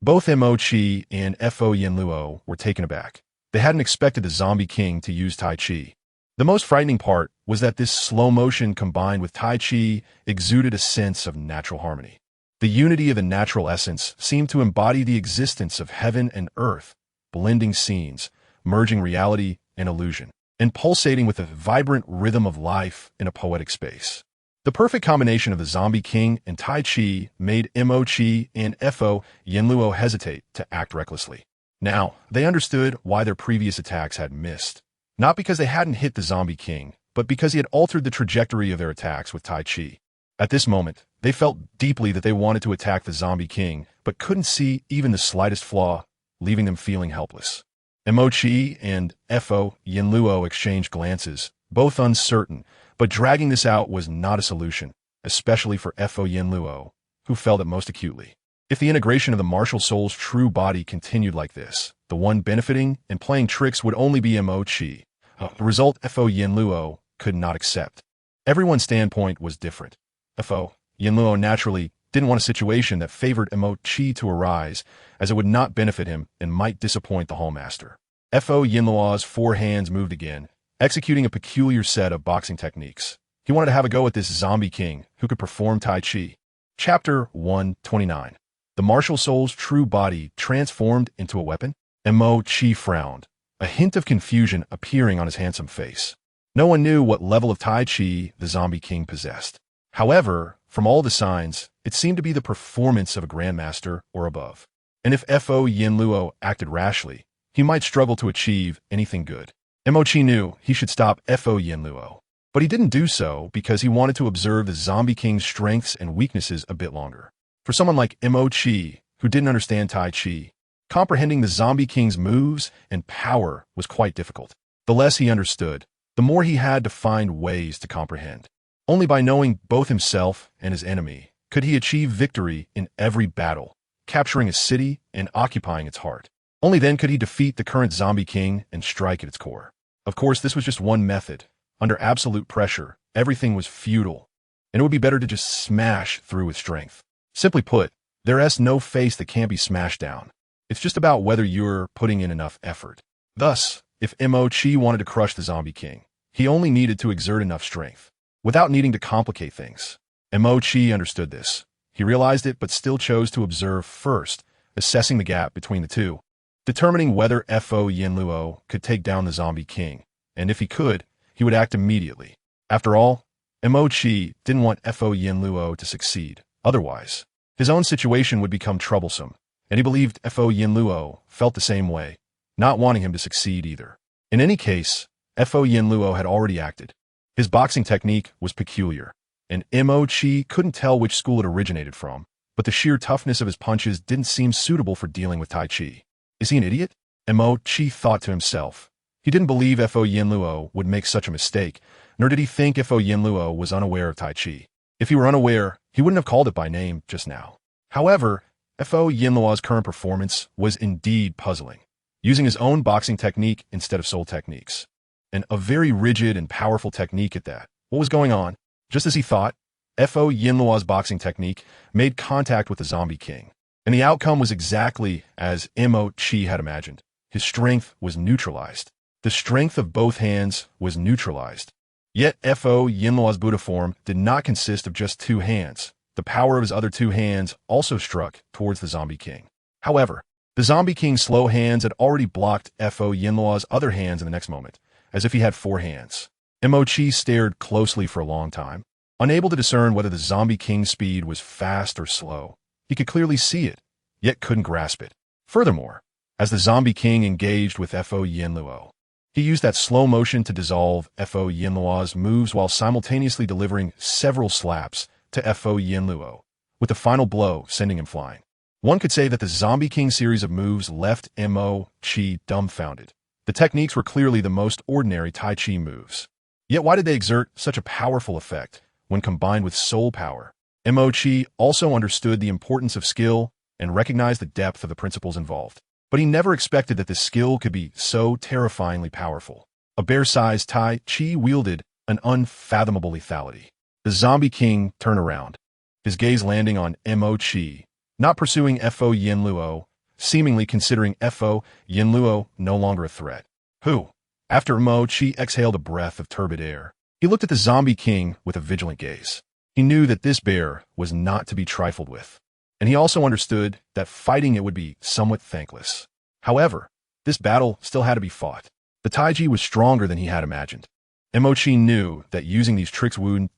Both Mo-Chi and Fo Yenluo were taken aback. They hadn't expected the Zombie King to use Tai Chi. The most frightening part was that this slow motion combined with Tai Chi exuded a sense of natural harmony. The unity of the natural essence seemed to embody the existence of heaven and earth, blending scenes, merging reality and illusion, and pulsating with a vibrant rhythm of life in a poetic space. The perfect combination of the Zombie King and Tai Chi made Mo-Chi and Fo Yenluo hesitate to act recklessly. Now, they understood why their previous attacks had missed. Not because they hadn't hit the Zombie King, but because he had altered the trajectory of their attacks with Tai Chi. At this moment, they felt deeply that they wanted to attack the Zombie King, but couldn't see even the slightest flaw, leaving them feeling helpless. Mo-Chi and Fo Yenluo exchanged glances, both uncertain, but dragging this out was not a solution, especially for Fo Yenluo, who felt it most acutely. If the integration of the martial soul's true body continued like this, the one benefiting and playing tricks would only be Mo-Chi, a result Fo Yenluo could not accept. Everyone's standpoint was different. Fo Yenluo naturally didn't want a situation that favored Mo-Chi to arise, as it would not benefit him and might disappoint the Hallmaster. Fo Yenluo's four hands moved again, executing a peculiar set of boxing techniques. He wanted to have a go at this Zombie King who could perform Tai Chi. Chapter 129. The The martial soul's true body transformed into a weapon? Mo Chi frowned, a hint of confusion appearing on his handsome face. No one knew what level of Tai Chi the Zombie King possessed. However, from all the signs, it seemed to be the performance of a grandmaster or above. And if Fo Yinluo acted rashly, he might struggle to achieve anything good. Mo Chi knew he should stop Fo Yinluo, but he didn't do so because he wanted to observe the Zombie King's strengths and weaknesses a bit longer. For someone like Mo Chi, who didn't understand Tai Chi, comprehending the Zombie King's moves and power was quite difficult. The less he understood, the more he had to find ways to comprehend. Only by knowing both himself and his enemy could he achieve victory in every battle, capturing a city and occupying its heart. Only then could he defeat the current Zombie King and strike at its core. Of course, this was just one method. Under absolute pressure, everything was futile, and it would be better to just smash through with strength. Simply put, there is no face that can't be smashed down. It's just about whether you're putting in enough effort. Thus, if Mo Chi wanted to crush the Zombie King, he only needed to exert enough strength, without needing to complicate things. Mo Chi understood this. He realized it but still chose to observe first, assessing the gap between the two, determining whether Fo Yinluo could take down the Zombie King, and if he could, he would act immediately. After all, Mo Chi didn't want Fo Yinluo to succeed. Otherwise, his own situation would become troublesome, and he believed Fo Yinluo felt the same way, not wanting him to succeed either. In any case, Fo Yinluo had already acted. His boxing technique was peculiar, and Mo Chi couldn't tell which school it originated from, but the sheer toughness of his punches didn't seem suitable for dealing with Tai Chi. Is he an idiot? Mo Chi thought to himself. He didn't believe Fo Yinluo would make such a mistake, nor did he think Fo Yinluo was unaware of Tai Chi. If he were unaware, he wouldn't have called it by name just now. However, Fo Yinluo's current performance was indeed puzzling, using his own boxing technique instead of soul techniques. And a very rigid and powerful technique at that. What was going on? Just as he thought, Fo Yinluo's boxing technique made contact with the Zombie King, and the outcome was exactly as Mo Chi had imagined. His strength was neutralized. The strength of both hands was neutralized. Yet Fo Yinluo's Buddha form did not consist of just two hands. The power of his other two hands also struck towards the Zombie King. However, the Zombie King's slow hands had already blocked Fo Yinluo's other hands in the next moment, as if he had four hands. Mo Chi stared closely for a long time, unable to discern whether the Zombie King's speed was fast or slow. He could clearly see it, yet couldn't grasp it. Furthermore, as the Zombie King engaged with Fo Yinluo, he used that slow motion to dissolve Fo Yinluo's moves while simultaneously delivering several slaps to Fo Yinluo, with the final blow sending him flying. One could say that the Zombie King series of moves left Mo Chi dumbfounded. The techniques were clearly the most ordinary Tai Chi moves. Yet why did they exert such a powerful effect when combined with soul power? Mo Chi also understood the importance of skill and recognized the depth of the principles involved. But he never expected that this skill could be so terrifyingly powerful. A bear-sized Tai Chi wielded an unfathomable lethality. The Zombie King turned around, his gaze landing on Mo Chi, not pursuing Fo Yinluo, seemingly considering Fo Yinluo no longer a threat. Who? After Mo Chi exhaled a breath of turbid air, he looked at the Zombie King with a vigilant gaze. He knew that this bear was not to be trifled with, and he also understood that fighting it would be somewhat thankless. However, this battle still had to be fought. The Taiji was stronger than he had imagined. Mo Chi knew that using these tricks wouldn't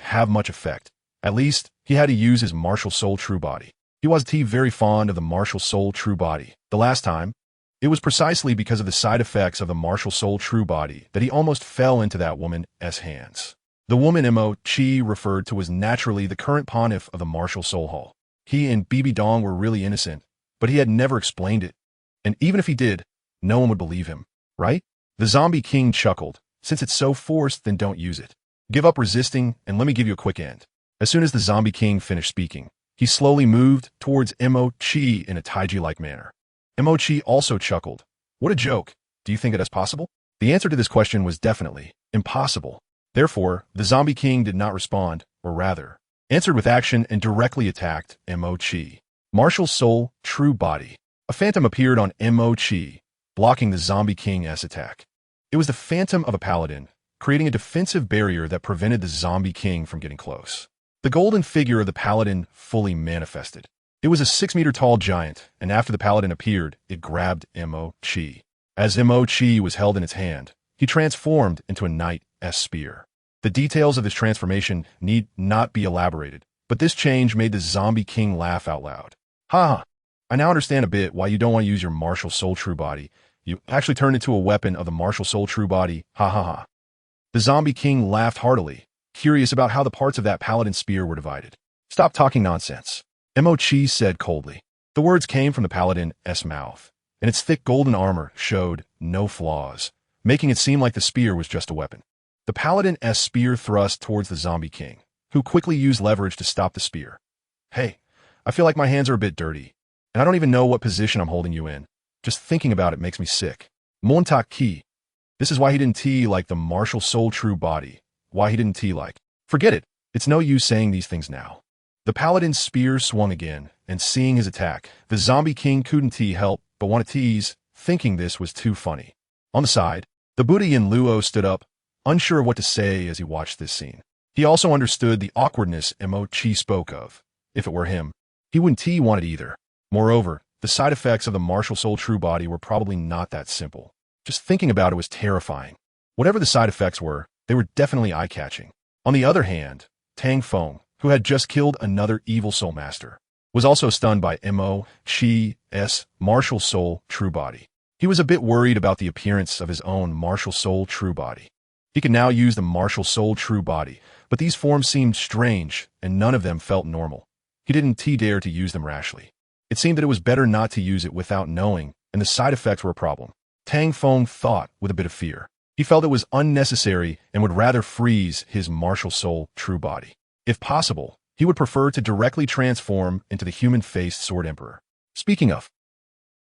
have much effect. At least, he had to use his martial soul true body. He was very fond of the martial soul true body. The last time, it was precisely because of the side effects of the martial soul true body that he almost fell into that woman's hands. The woman Mo Chi referred to was naturally the current pontiff of the martial soul hall. He and Bibi Dong were really innocent, but he had never explained it. And even if he did, no one would believe him, right? The Zombie King chuckled. Since it's so forced, then don't use it. Give up resisting, and let me give you a quick end. As soon as the Zombie King finished speaking, he slowly moved towards Mo Chi in a Taiji-like manner. Mo Chi also chuckled. What a joke. Do you think it is possible? The answer to this question was definitely impossible. Therefore, the Zombie King did not respond, or rather, answered with action and directly attacked Mo Chi. Martial Soul, True Body. A phantom appeared on Mo Chi, blocking the Zombie King's attack. It was the phantom of a paladin, creating a defensive barrier that prevented the Zombie King from getting close. The golden figure of the paladin fully manifested. It was a 6-meter tall giant, and after the paladin appeared, it grabbed Mo-Chi. As Mo-Chi was held in its hand, he transformed into a knight's spear. The details of this transformation need not be elaborated, but this change made the zombie king laugh out loud. Ha! I now understand a bit why you don't want to use your martial soul true body. You actually turned into a weapon of the martial soul true body. Ha ha ha. The zombie king laughed heartily, curious about how the parts of that paladin spear were divided. Stop talking nonsense, Mo-Chi said coldly. The words came from the paladin's mouth, and its thick golden armor showed no flaws, making it seem like the spear was just a weapon. The paladin's spear thrust towards the zombie king, who quickly used leverage to stop the spear. Hey, I feel like my hands are a bit dirty, and I don't even know what position I'm holding you in. Just thinking about it makes me sick. Montak Ki. This is why he didn't T like the martial soul true body. Why he didn't T like. Forget it. It's no use saying these things now. The paladin's spear swung again, and seeing his attack, the zombie king couldn't help but want to tease, thinking this was too funny. On the side, the Buddha Douluo stood up, unsure of what to say as he watched this scene. He also understood the awkwardness Mo-Chi spoke of. If it were him, he wouldn't want it either. Moreover, the side effects of the martial soul true body were probably not that simple. Just thinking about it was terrifying. Whatever the side effects were, they were definitely eye-catching. On the other hand, Tang Feng, who had just killed another evil soul master, was also stunned by Mo-Chi's martial soul true body. He was a bit worried about the appearance of his own martial soul true body. He could now use the martial soul true body, but these forms seemed strange, and none of them felt normal. He didn't dare to use them rashly. It seemed that it was better not to use it without knowing, and the side effects were a problem. Tang Feng thought with a bit of fear. He felt it was unnecessary and would rather freeze his martial soul true body. If possible, he would prefer to directly transform into the human-faced Sword Emperor. Speaking of,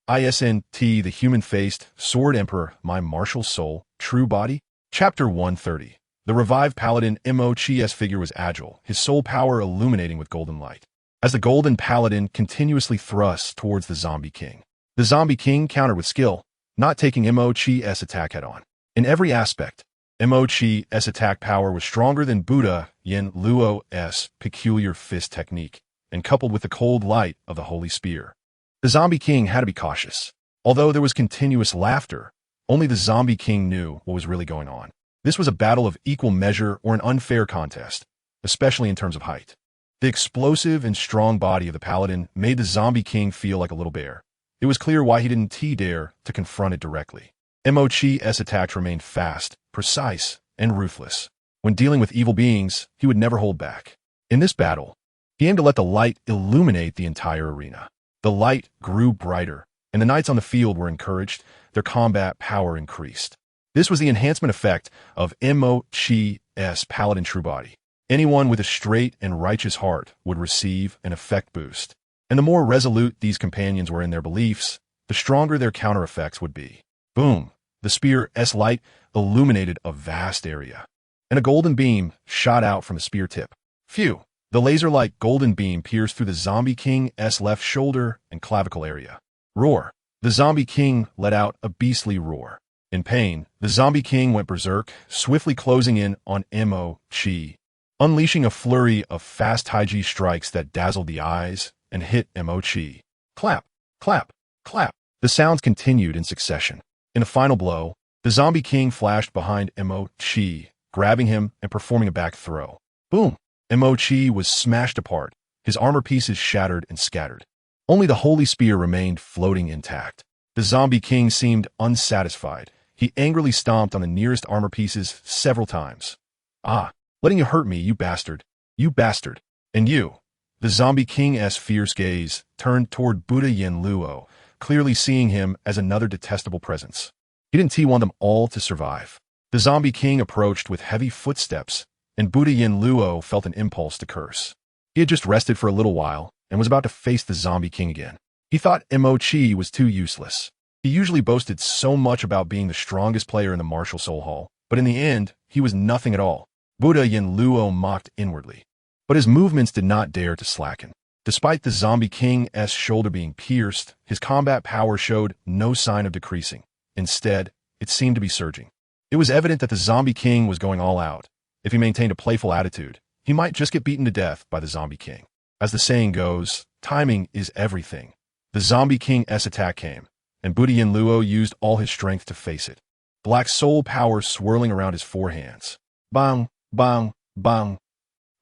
ISNT, the human-faced Sword Emperor, my martial soul true body? Chapter 130. The revived paladin Mo-Chi's figure was agile, his soul power illuminating with golden light. As the golden paladin continuously thrust towards the zombie king, the zombie king countered with skill, not taking Mo-Chi's attack head-on. In every aspect, Mo-Chi's attack power was stronger than Buddha Douluo's peculiar fist technique, and coupled with the cold light of the holy spear. The zombie king had to be cautious. Although there was continuous laughter, only the zombie king knew what was really going on. This was a battle of equal measure or an unfair contest, especially in terms of height. The explosive and strong body of the paladin made the zombie king feel like a little bear. It was clear why he didn't dare to confront it directly. Mo-Chi's attacks remained fast, precise, and ruthless. When dealing with evil beings, he would never hold back. In this battle, he aimed to let the light illuminate the entire arena. The light grew brighter, and the knights on the field were encouraged, their combat power increased. This was the enhancement effect of Mo-Chi's paladin true body. Anyone with a straight and righteous heart would receive an effect boost. And the more resolute these companions were in their beliefs, the stronger their counter effects would be. Boom! The spear's light illuminated a vast area, and a golden beam shot out from the spear tip. Phew! The laser-like golden beam pierced through the zombie king's left shoulder and clavicle area. Roar! The zombie king let out a beastly roar. In pain, the zombie king went berserk, swiftly closing in on Mo-Chi, unleashing a flurry of fast Taiji strikes that dazzled the eyes and hit Mo-Chi. Clap! Clap! Clap! The sounds continued in succession. In a final blow, the zombie king flashed behind Mo-Chi, grabbing him and performing a back throw. Boom! Mo-Chi was smashed apart, his armor pieces shattered and scattered. Only the holy spear remained floating intact. The zombie king seemed unsatisfied. He angrily stomped on the nearest armor pieces several times. Ah, letting you hurt me, you bastard. You bastard. And you. The zombie king's fierce gaze turned toward Buddha Douluo, clearly seeing him as another detestable presence. He didn't want them all to survive. The zombie king approached with heavy footsteps, and Buddha Douluo felt an impulse to curse. He had just rested for a little while and was about to face the zombie king again. He thought Mo-Chi was too useless. He usually boasted so much about being the strongest player in the martial soul hall, but in the end, he was nothing at all. Buddha Douluo mocked inwardly. But his movements did not dare to slacken. Despite the zombie king's shoulder being pierced, his combat power showed no sign of decreasing. Instead, it seemed to be surging. It was evident that the zombie king was going all out. If he maintained a playful attitude, he might just get beaten to death by the zombie king. As the saying goes, timing is everything. The Zombie King's attack came, and Douluo used all his strength to face it. Black soul power swirling around his forehands. Bang, bang, bang.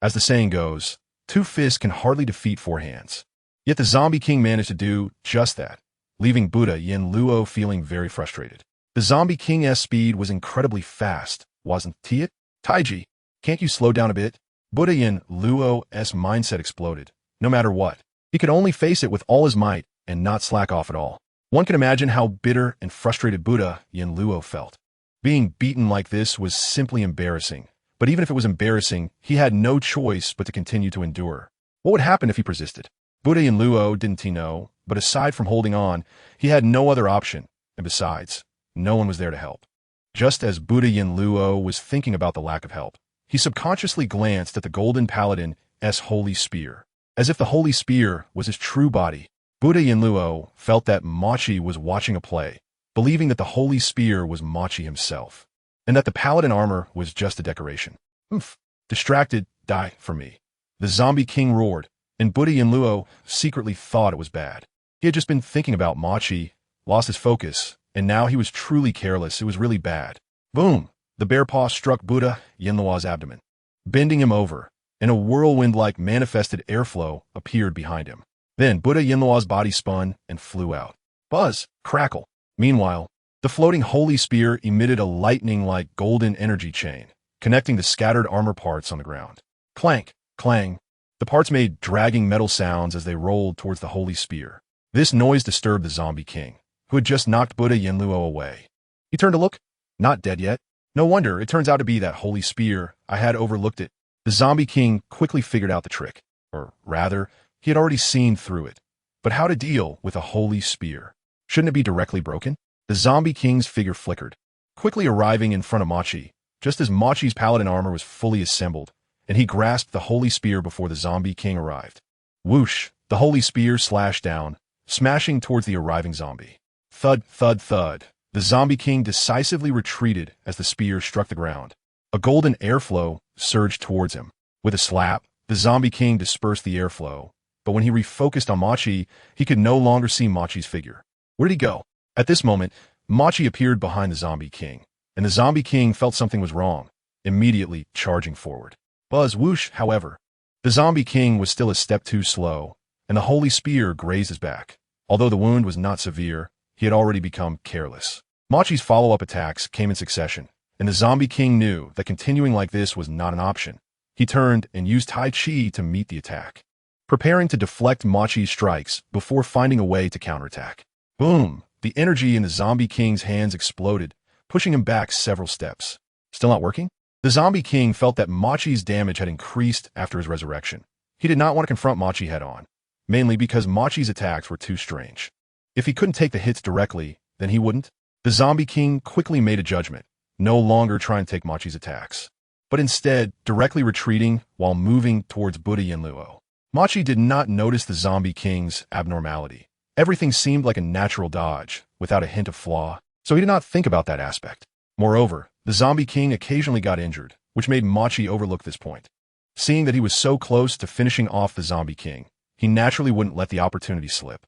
As the saying goes, two fists can hardly defeat four hands. Yet the Zombie King managed to do just that, leaving Douluo feeling very frustrated. The Zombie King's speed was incredibly fast, wasn't it? Taiji, can't you slow down a bit? Douluo's mindset exploded. No matter what, he could only face it with all his might and not slack off at all. One can imagine how bitter and frustrated Douluo felt. Being beaten like this was simply embarrassing, but even if it was embarrassing, he had no choice but to continue to endure. What would happen if he persisted? Douluo didn't know, but aside from holding on, he had no other option, and besides, no one was there to help. Just as Douluo was thinking about the lack of help, he subconsciously glanced at the Golden Paladin's holy spear. As if the holy spear was his true body, Douluo felt that Machi was watching a play, believing that the holy spear was Machi himself, and that the paladin armor was just a decoration. Distracted, die for me. The Zombie King roared, and Douluo secretly thought it was bad. He had just been thinking about Machi, lost his focus, and now he was truly careless. It was really bad. Boom! The bear paw struck Douluo's abdomen, bending him over, and a whirlwind-like manifested airflow appeared behind him. Then Douluo's body spun and flew out. Buzz! Crackle! Meanwhile, the floating holy spear emitted a lightning-like golden energy chain, connecting the scattered armor parts on the ground. Clank! Clang! The parts made dragging metal sounds as they rolled towards the holy spear. This noise disturbed the Zombie King, who had just knocked Douluo away. He turned to look. Not dead yet. No wonder, it turns out to be that holy spear. I had overlooked it. The Zombie King quickly figured out the trick. Or rather, he had already seen through it. But how to deal with a holy spear? Shouldn't it be directly broken? The Zombie King's figure flickered, quickly arriving in front of Machi, just as Machi's paladin armor was fully assembled, and he grasped the holy spear before the Zombie King arrived. Whoosh! The holy spear slashed down, smashing towards the arriving zombie. Thud, thud, thud. The Zombie King decisively retreated as the spear struck the ground. A golden airflow surged towards him. With a slap, the Zombie King dispersed the airflow, but when he refocused on Machi, he could no longer see Machi's figure. Where did he go? At this moment, Machi appeared behind the Zombie King, and the Zombie King felt something was wrong, immediately charging forward. Buzz whoosh, however. The Zombie King was still a step too slow, and the holy spear grazed his back. Although the wound was not severe, he had already become careless. Machi's follow-up attacks came in succession, and the Zombie King knew that continuing like this was not an option. He turned and used Tai Chi to meet the attack, preparing to deflect Machi's strikes before finding a way to counterattack. Boom! The energy in the Zombie King's hands exploded, pushing him back several steps. Still not working? The Zombie King felt that Machi's damage had increased after his resurrection. He did not want to confront Machi head-on, mainly because Machi's attacks were too strange. If he couldn't take the hits directly, then he wouldn't. The Zombie King quickly made a judgment, no longer trying to take Machi's attacks, but instead directly retreating while moving towards Douluo. Machi did not notice the Zombie King's abnormality. Everything seemed like a natural dodge, without a hint of flaw, so he did not think about that aspect. Moreover, the Zombie King occasionally got injured, which made Machi overlook this point. Seeing that he was so close to finishing off the Zombie King, he naturally wouldn't let the opportunity slip.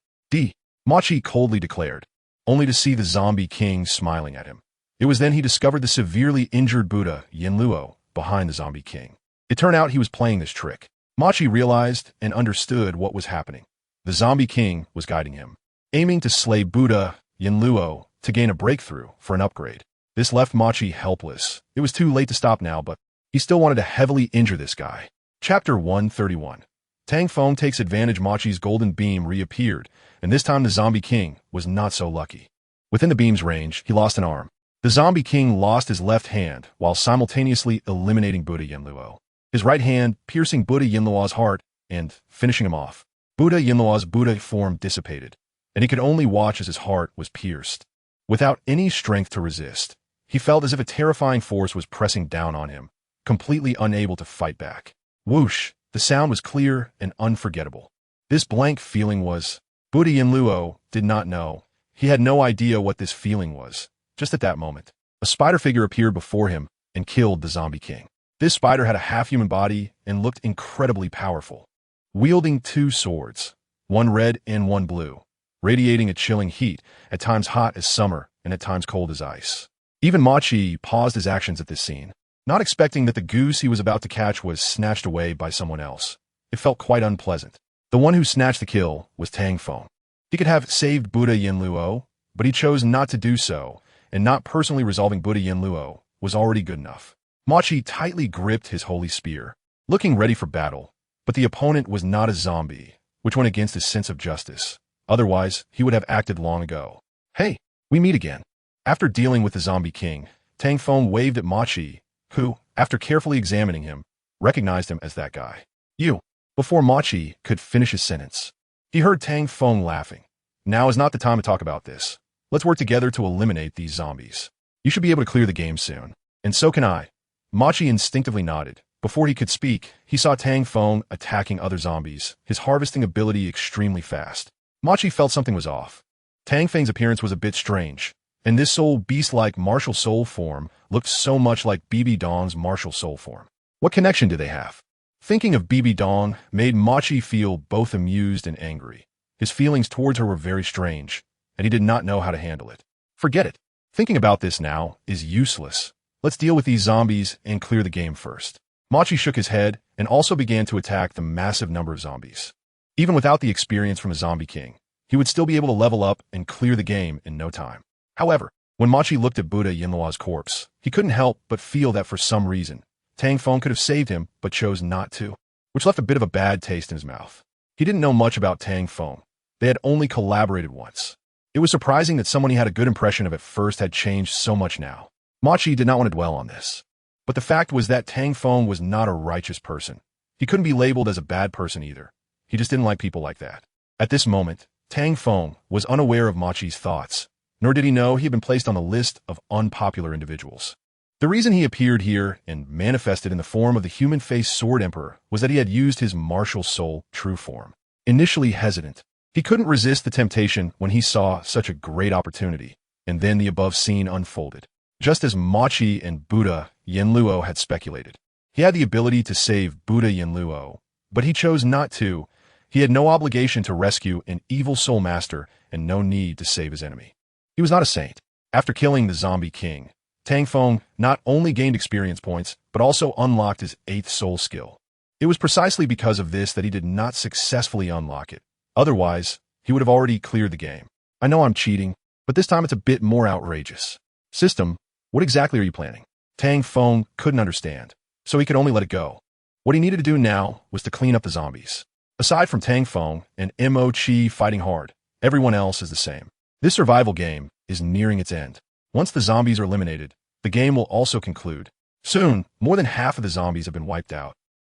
Machi coldly declared, only to see the Zombie King smiling at him. It was then he discovered the severely injured Douluo behind the Zombie King. It turned out he was playing this trick. Machi realized and understood what was happening. The Zombie King was guiding him, aiming to slay Douluo to gain a breakthrough for an upgrade. This left Machi helpless. It was too late to stop now, but he still wanted to heavily injure this guy. Chapter 131. Tang Feng takes advantage. Machi's golden beam reappeared, and this time the Zombie King was not so lucky. Within the beam's range, he lost an arm. The Zombie King lost his left hand while simultaneously eliminating Douluo. His right hand piercing Douluo's heart and finishing him off. Douluo's Buddha form dissipated, and he could only watch as his heart was pierced. Without any strength to resist, he felt as if a terrifying force was pressing down on him, completely unable to fight back. Whoosh! The sound was clear and unforgettable. This blank feeling was... Douluo did not know. He had no idea what this feeling was. Just at that moment, a spider figure appeared before him and killed the Zombie King. This spider had a half-human body and looked incredibly powerful, wielding two swords. one red and one blue, radiating a chilling heat, at times hot as summer and at times cold as ice. Even Machi paused his actions at this scene, not expecting that the goose he was about to catch was snatched away by someone else. It felt quite unpleasant. The one who snatched the kill was Tang Feng. He could have saved Buddha Yinluo, but he chose not to do so, and not personally resolving Buddha Yinluo was already good enough. Machi tightly gripped his holy spear, looking ready for battle, but the opponent was not a zombie, which went against his sense of justice. Otherwise, he would have acted long ago. Hey, we meet again. After dealing with the zombie king, Tang Feng waved at Machi, who, after carefully examining him, recognized him as that guy. You. Before Machi could finish his sentence, he heard Tang Feng laughing. Now is not the time to talk about this. Let's work together to eliminate these zombies. You should be able to clear the game soon. And so can I. Machi instinctively nodded. Before he could speak, he saw Tang Feng attacking other zombies, his harvesting ability extremely fast. Machi felt something was off. Tang Feng's appearance was a bit strange, and this soul beast-like martial soul form looked so much like BB Dong's martial soul form. What connection do they have? Thinking of BB Dong made Machi feel both amused and angry. His feelings towards her were very strange, and he did not know how to handle it. Forget it. Thinking about this now is useless. Let's deal with these zombies and clear the game first. Machi shook his head and also began to attack the massive number of zombies. Even without the experience from a zombie king, he would still be able to level up and clear the game in no time. However, when Machi looked at Buddha Yinluo's corpse, he couldn't help but feel that for some reason, Tang Feng could have saved him but chose not to, which left a bit of a bad taste in his mouth. He didn't know much about Tang Feng. They had only collaborated once. It was surprising that someone he had a good impression of at first had changed so much now. Machi did not want to dwell on this. But the fact was that Tang Feng was not a righteous person. He couldn't be labeled as a bad person either. He just didn't like people like that. At this moment, Tang Feng was unaware of Machi's thoughts, nor did he know he had been placed on the list of unpopular individuals. The reason he appeared here and manifested in the form of the human-faced Sword Emperor was that he had used his martial soul true form. Initially hesitant, he couldn't resist the temptation when he saw such a great opportunity, and then the above scene unfolded. Just as Machi and Buddha Yinluo had speculated. He had the ability to save Buddha Yinluo, but he chose not to. He had no obligation to rescue an evil soul master and no need to save his enemy. He was not a saint. After killing the zombie king, Tang Feng not only gained experience points, but also unlocked his 8th soul skill. It was precisely because of this that he did not successfully unlock it. Otherwise, he would have already cleared the game. I know I'm cheating, but this time it's a bit more outrageous. System, what exactly are you planning? Tang Feng couldn't understand, so he could only let it go. What he needed to do now was to clean up the zombies. Aside from Tang Feng and Mo-Chi fighting hard, everyone else is the same. This survival game is nearing its end. Once the zombies are eliminated, the game will also conclude. Soon, more than half of the zombies have been wiped out,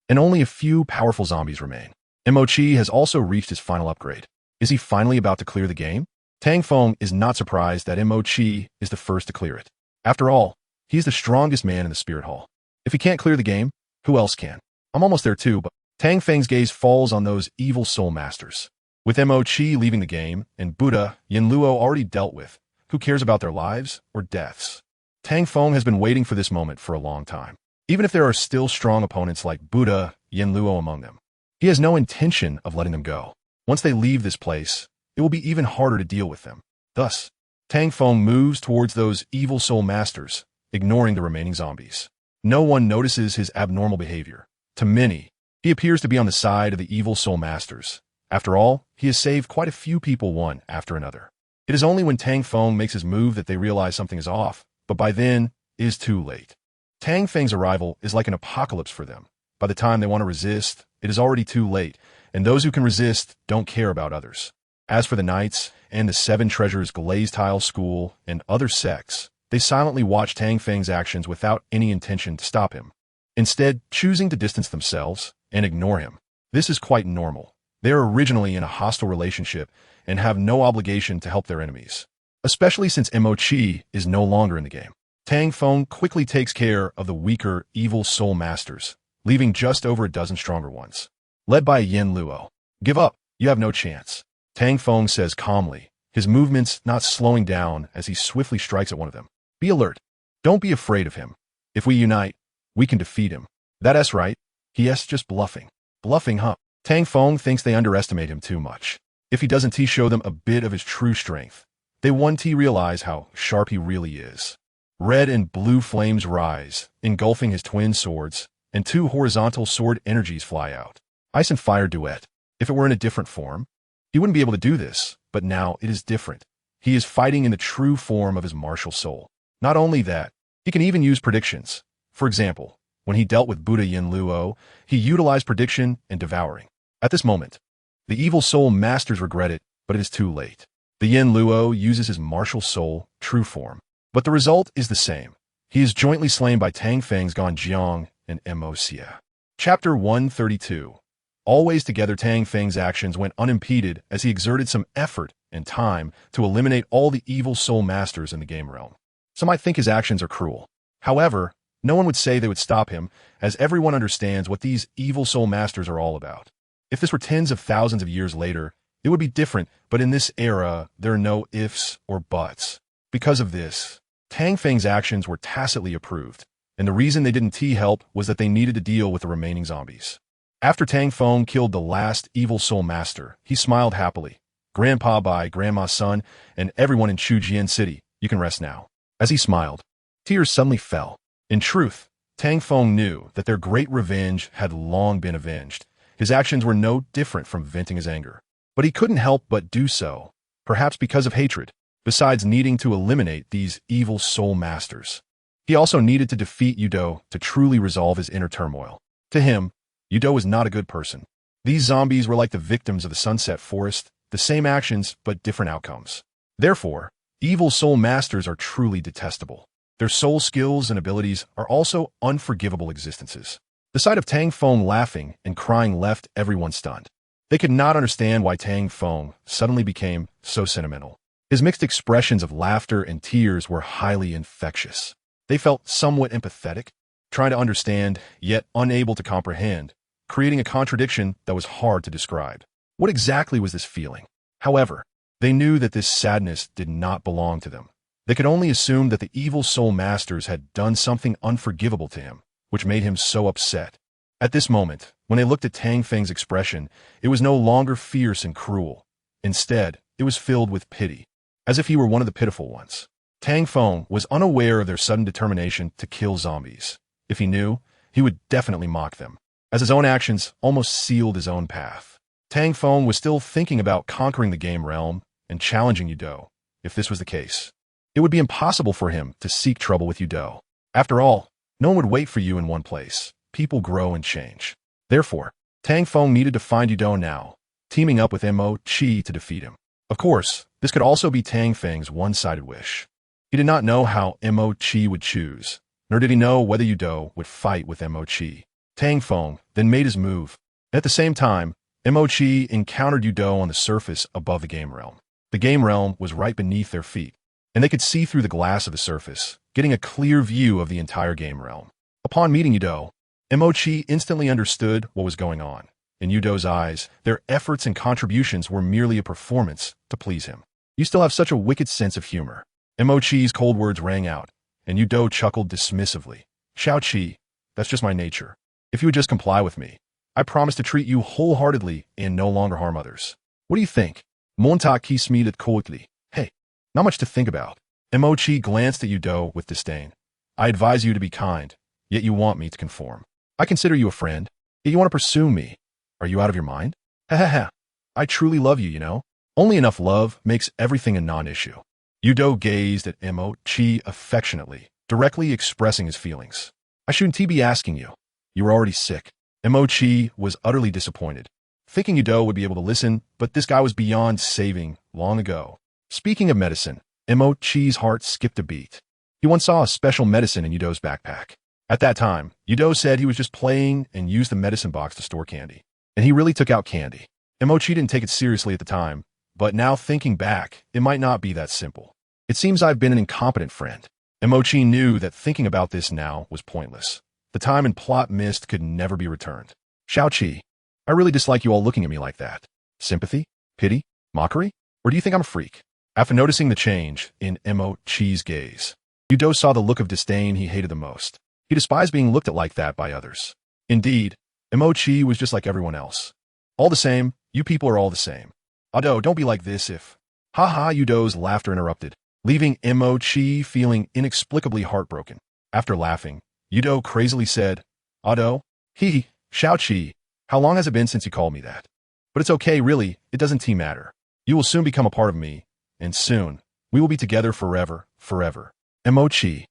and only a few powerful zombies remain. Mo-Chi has also reached his final upgrade. Is he finally about to clear the game? Tang Feng is not surprised that Mo-Chi is the first to clear it. After all, he is the strongest man in the Spirit Hall. If he can't clear the game, who else can? I'm almost there too, but Tang Feng's gaze falls on those evil soul masters. With Mo-Chi leaving the game and Buddha Yinluo already dealt with, who cares about their lives or deaths? Tang Feng has been waiting for this moment for a long time. Even if there are still strong opponents like Buddha Yinluo among them, he has no intention of letting them go. Once they leave this place, it will be even harder to deal with them. Thus, Tang Feng moves towards those evil soul masters, ignoring the remaining zombies. No one notices his abnormal behavior. To many, he appears to be on the side of the evil soul masters. After all, he has saved quite a few people one after another. It is only when Tang Feng makes his move that they realize something is off, but by then, it is too late. Tang Feng's arrival is like an apocalypse for them. By the time they want to resist, it is already too late, and those who can resist don't care about others. As for the knights and the 7 treasures glazed tile school and other sects, they silently watch Tang Feng's actions without any intention to stop him, instead choosing to distance themselves and ignore him. This is quite normal. They are originally in a hostile relationship and have no obligation to help their enemies, especially since Mo-Chi is no longer in the game. Tang Feng quickly takes care of the weaker evil soul masters, leaving just over a dozen stronger ones. Led by Yinluo. Give up, you have no chance. Tang Feng says calmly, his movements not slowing down as he swiftly strikes at one of them. Be alert. Don't be afraid of him. If we unite, we can defeat him. That's right. He is just bluffing. Bluffing, huh? Tang Feng thinks they underestimate him too much. If he doesn't show them a bit of his true strength, they won't realize how sharp he really is. Red and blue flames rise, engulfing his twin swords, and two horizontal sword energies fly out. Ice and fire duet. If it were in a different form, he wouldn't be able to do this, but now it is different. He is fighting in the true form of his martial soul. Not only that, he can even use predictions. For example, when he dealt with Buddha Yin Luo, he utilized prediction and devouring. At this moment, the evil soul masters regret it, but it is too late. The Yin Luo uses his martial soul, true form. But the result is the same. He is jointly slain by Tang Feng's BeatsYoung and Mo Xia. Chapter 132. Always together, Tang Feng's actions went unimpeded as he exerted some effort and time to eliminate all the evil soul masters in the game realm. Some might think his actions are cruel. However, no one would say they would stop him, as everyone understands what these evil soul masters are all about. If this were tens of thousands of years later, it would be different, but in this era, there are no ifs or buts. Because of this, Tang Feng's actions were tacitly approved, and the reason they didn't help was that they needed to deal with the remaining zombies. After Tang Feng killed the last evil soul master, he smiled happily. Grandpa by Grandma's son and everyone in Chujian City, you can rest now. As he smiled, tears suddenly fell. In truth, Tang Feng knew that their great revenge had long been avenged. His actions were no different from venting his anger. But he couldn't help but do so, perhaps because of hatred, besides needing to eliminate these evil soul masters. He also needed to defeat Yudo to truly resolve his inner turmoil. To him, Yudo was not a good person. These zombies were like the victims of the Sunset Forest, the same actions but different outcomes. Therefore, evil soul masters are truly detestable. Their soul skills and abilities are also unforgivable existences. The sight of Tang Feng laughing and crying left everyone stunned. They could not understand why Tang Feng suddenly became so sentimental. His mixed expressions of laughter and tears were highly infectious. They felt somewhat empathetic, trying to understand, yet unable to comprehend, creating a contradiction that was hard to describe. What exactly was this feeling? However, they knew that this sadness did not belong to them. They could only assume that the evil soul masters had done something unforgivable to him, which made him so upset. At this moment, when they looked at Tang Feng's expression, it was no longer fierce and cruel. Instead, it was filled with pity, as if he were one of the pitiful ones. Tang Feng was unaware of their sudden determination to kill zombies. If he knew, he would definitely mock them, as his own actions almost sealed his own path. Tang Feng was still thinking about conquering the game realm and challenging Yudo. If this was the case, it would be impossible for him to seek trouble with Yudo. After all, no one would wait for you in one place. People grow and change. Therefore, Tang Feng needed to find Yudo now, teaming up with Mo Qi to defeat him. Of course, this could also be Tang Feng's one-sided wish. He did not know how Mo Qi would choose, nor did he know whether Yudo would fight with Mo Qi. Tang Feng then made his move. At the same time, Mo Qi encountered Yudo on the surface above the game realm. The game realm was right beneath their feet, and they could see through the glass of the surface, getting a clear view of the entire game realm. Upon meeting Yudo, Mo Qi instantly understood what was going on. In Yudo's eyes, their efforts and contributions were merely a performance to please him. You still have such a wicked sense of humor. Mo Qi's cold words rang out, and Yudo chuckled dismissively. Xiao Qi, that's just my nature. If you would just comply with me, I promise to treat you wholeheartedly and no longer harm others. What do you think? Monta Qi smiled coldly. Hey, not much to think about. Mo Qi glanced at Yudo with disdain. I advise you to be kind, yet you want me to conform. I consider you a friend, yet you want to pursue me. Are you out of your mind? Ha ha ha. I truly love you, you know. Only enough love makes everything a non-issue. Yudo gazed at Mo Qi affectionately, directly expressing his feelings. I shouldn't be asking you. You were already sick. Mo Qi was utterly disappointed, thinking Yudo would be able to listen, but this guy was beyond saving long ago. Speaking of medicine, Mo Qi's heart skipped a beat. He once saw a special medicine in Yudo's backpack. At that time, Yudo said he was just playing and used the medicine box to store candy. And he really took out candy. Mo Qi didn't take it seriously at the time, but now thinking back, it might not be that simple. It seems I've been an incompetent friend. Mo Qi knew that thinking about this now was pointless. The time and plot missed could never be returned. Xiao Qi, I really dislike you all looking at me like that. Sympathy? Pity? Mockery? Or do you think I'm a freak? After noticing the change in Mo Qi's gaze, Yudo saw the look of disdain he hated the most. He despised being looked at like that by others. Indeed, Mo Qi was just like everyone else. All the same, you people are all the same. Ado, don't be like this if... Ha, Yudo's laughter interrupted, leaving Mo-chi feeling inexplicably heartbroken. After laughing, Yudo crazily said, Ado, hee, Xiao-chi, how long has it been since you called me that? But it's okay, really, it doesn't matter. You will soon become a part of me, and soon, we will be together forever. Mo-chi.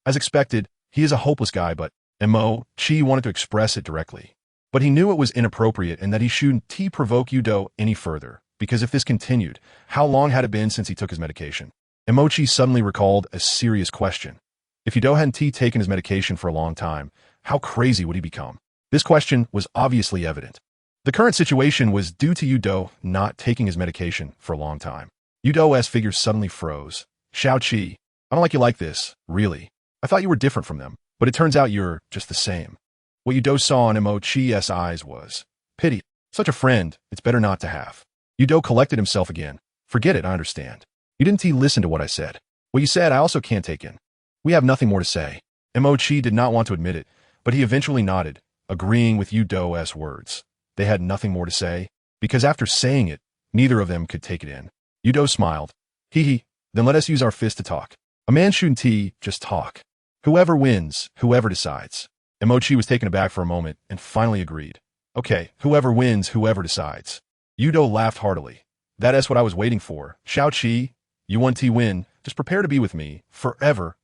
As expected, he is a hopeless guy, but Mo-chi wanted to express it directly. But he knew it was inappropriate and that he shouldn't provoke Yudo any further, because if this continued, how long had it been since he took his medication? Mo-chi suddenly recalled a serious question. If Yudo hadn't taken his medication for a long time, how crazy would he become? This question was obviously evident. The current situation was due to Yudo not taking his medication for a long time. Yudo's figure suddenly froze. Xiao-chi, I don't like this, really. I thought you were different from them, but it turns out you're just the same. What Yudo saw in Mo-chi's eyes was pity. Such a friend, it's better not to have. Yudo collected himself again. Forget it, I understand. You didn't listen to what I said. What you said, I also can't take in. We have nothing more to say. Mo-chi did not want to admit it, but he eventually nodded, agreeing with Yudo's words. They had nothing more to say, because after saying it, neither of them could take it in. Yudo smiled. Hee, then let us use our fist to talk. A man shouldn't just talk. Whoever wins, whoever decides. Mo-chi was taken aback for a moment and finally agreed. Okay, whoever wins, whoever decides. Yudo laughed heartily. That's what I was waiting for. Xiao-chi, you want to win, just prepare to be with me, forever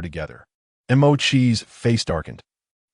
together. Mo-chi's face darkened.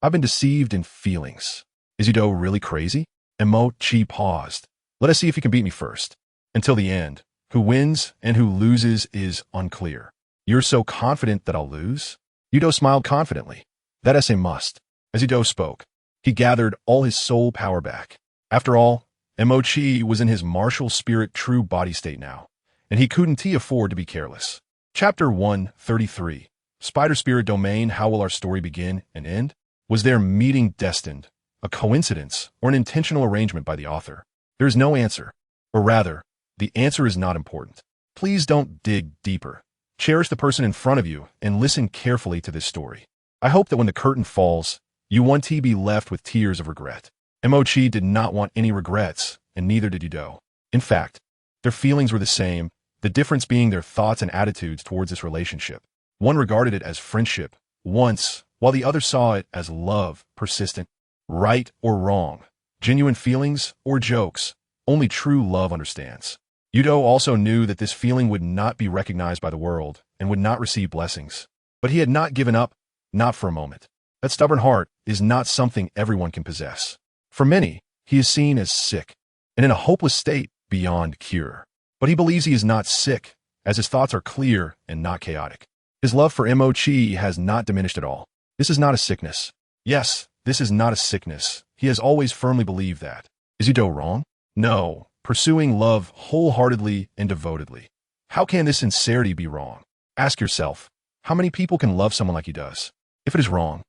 I've been deceived in feelings. Is Yudo really crazy? Mo-chi paused. Let us see if he can beat me first. Until the end, who wins and who loses is unclear. You're so confident that I'll lose? Yudo smiled confidently. That's a must. As Yudo spoke, he gathered all his soul power back. After all, Mo-chi was in his martial spirit true body state now, and he couldn't afford to be careless. Chapter 133. Spider Spirit Domain. How will our story begin and end? Was their meeting destined, a coincidence, or an intentional arrangement by the author? There is no answer. Or rather, the answer is not important. Please don't dig deeper. Cherish the person in front of you and listen carefully to this story. I hope that when the curtain falls, you won't be left with tears of regret. Mo-chi did not want any regrets, and neither did Yudo. In fact, their feelings were the same, the difference being their thoughts and attitudes towards this relationship. One regarded it as friendship, once, while the other saw it as love, persistent, right or wrong, genuine feelings or jokes. Only true love understands. Yudo also knew that this feeling would not be recognized by the world and would not receive blessings. But he had not given up, not for a moment. That stubborn heart is not something everyone can possess. For many, he is seen as sick and in a hopeless state beyond cure. But he believes he is not sick, as his thoughts are clear and not chaotic. His love for Mo-chi has not diminished at all. This is not a sickness. Yes, this is not a sickness. He has always firmly believed that. Is Yudo wrong? No. Pursuing love wholeheartedly and devotedly. How can this sincerity be wrong? Ask yourself, how many people can love someone like he does? If it is wrong,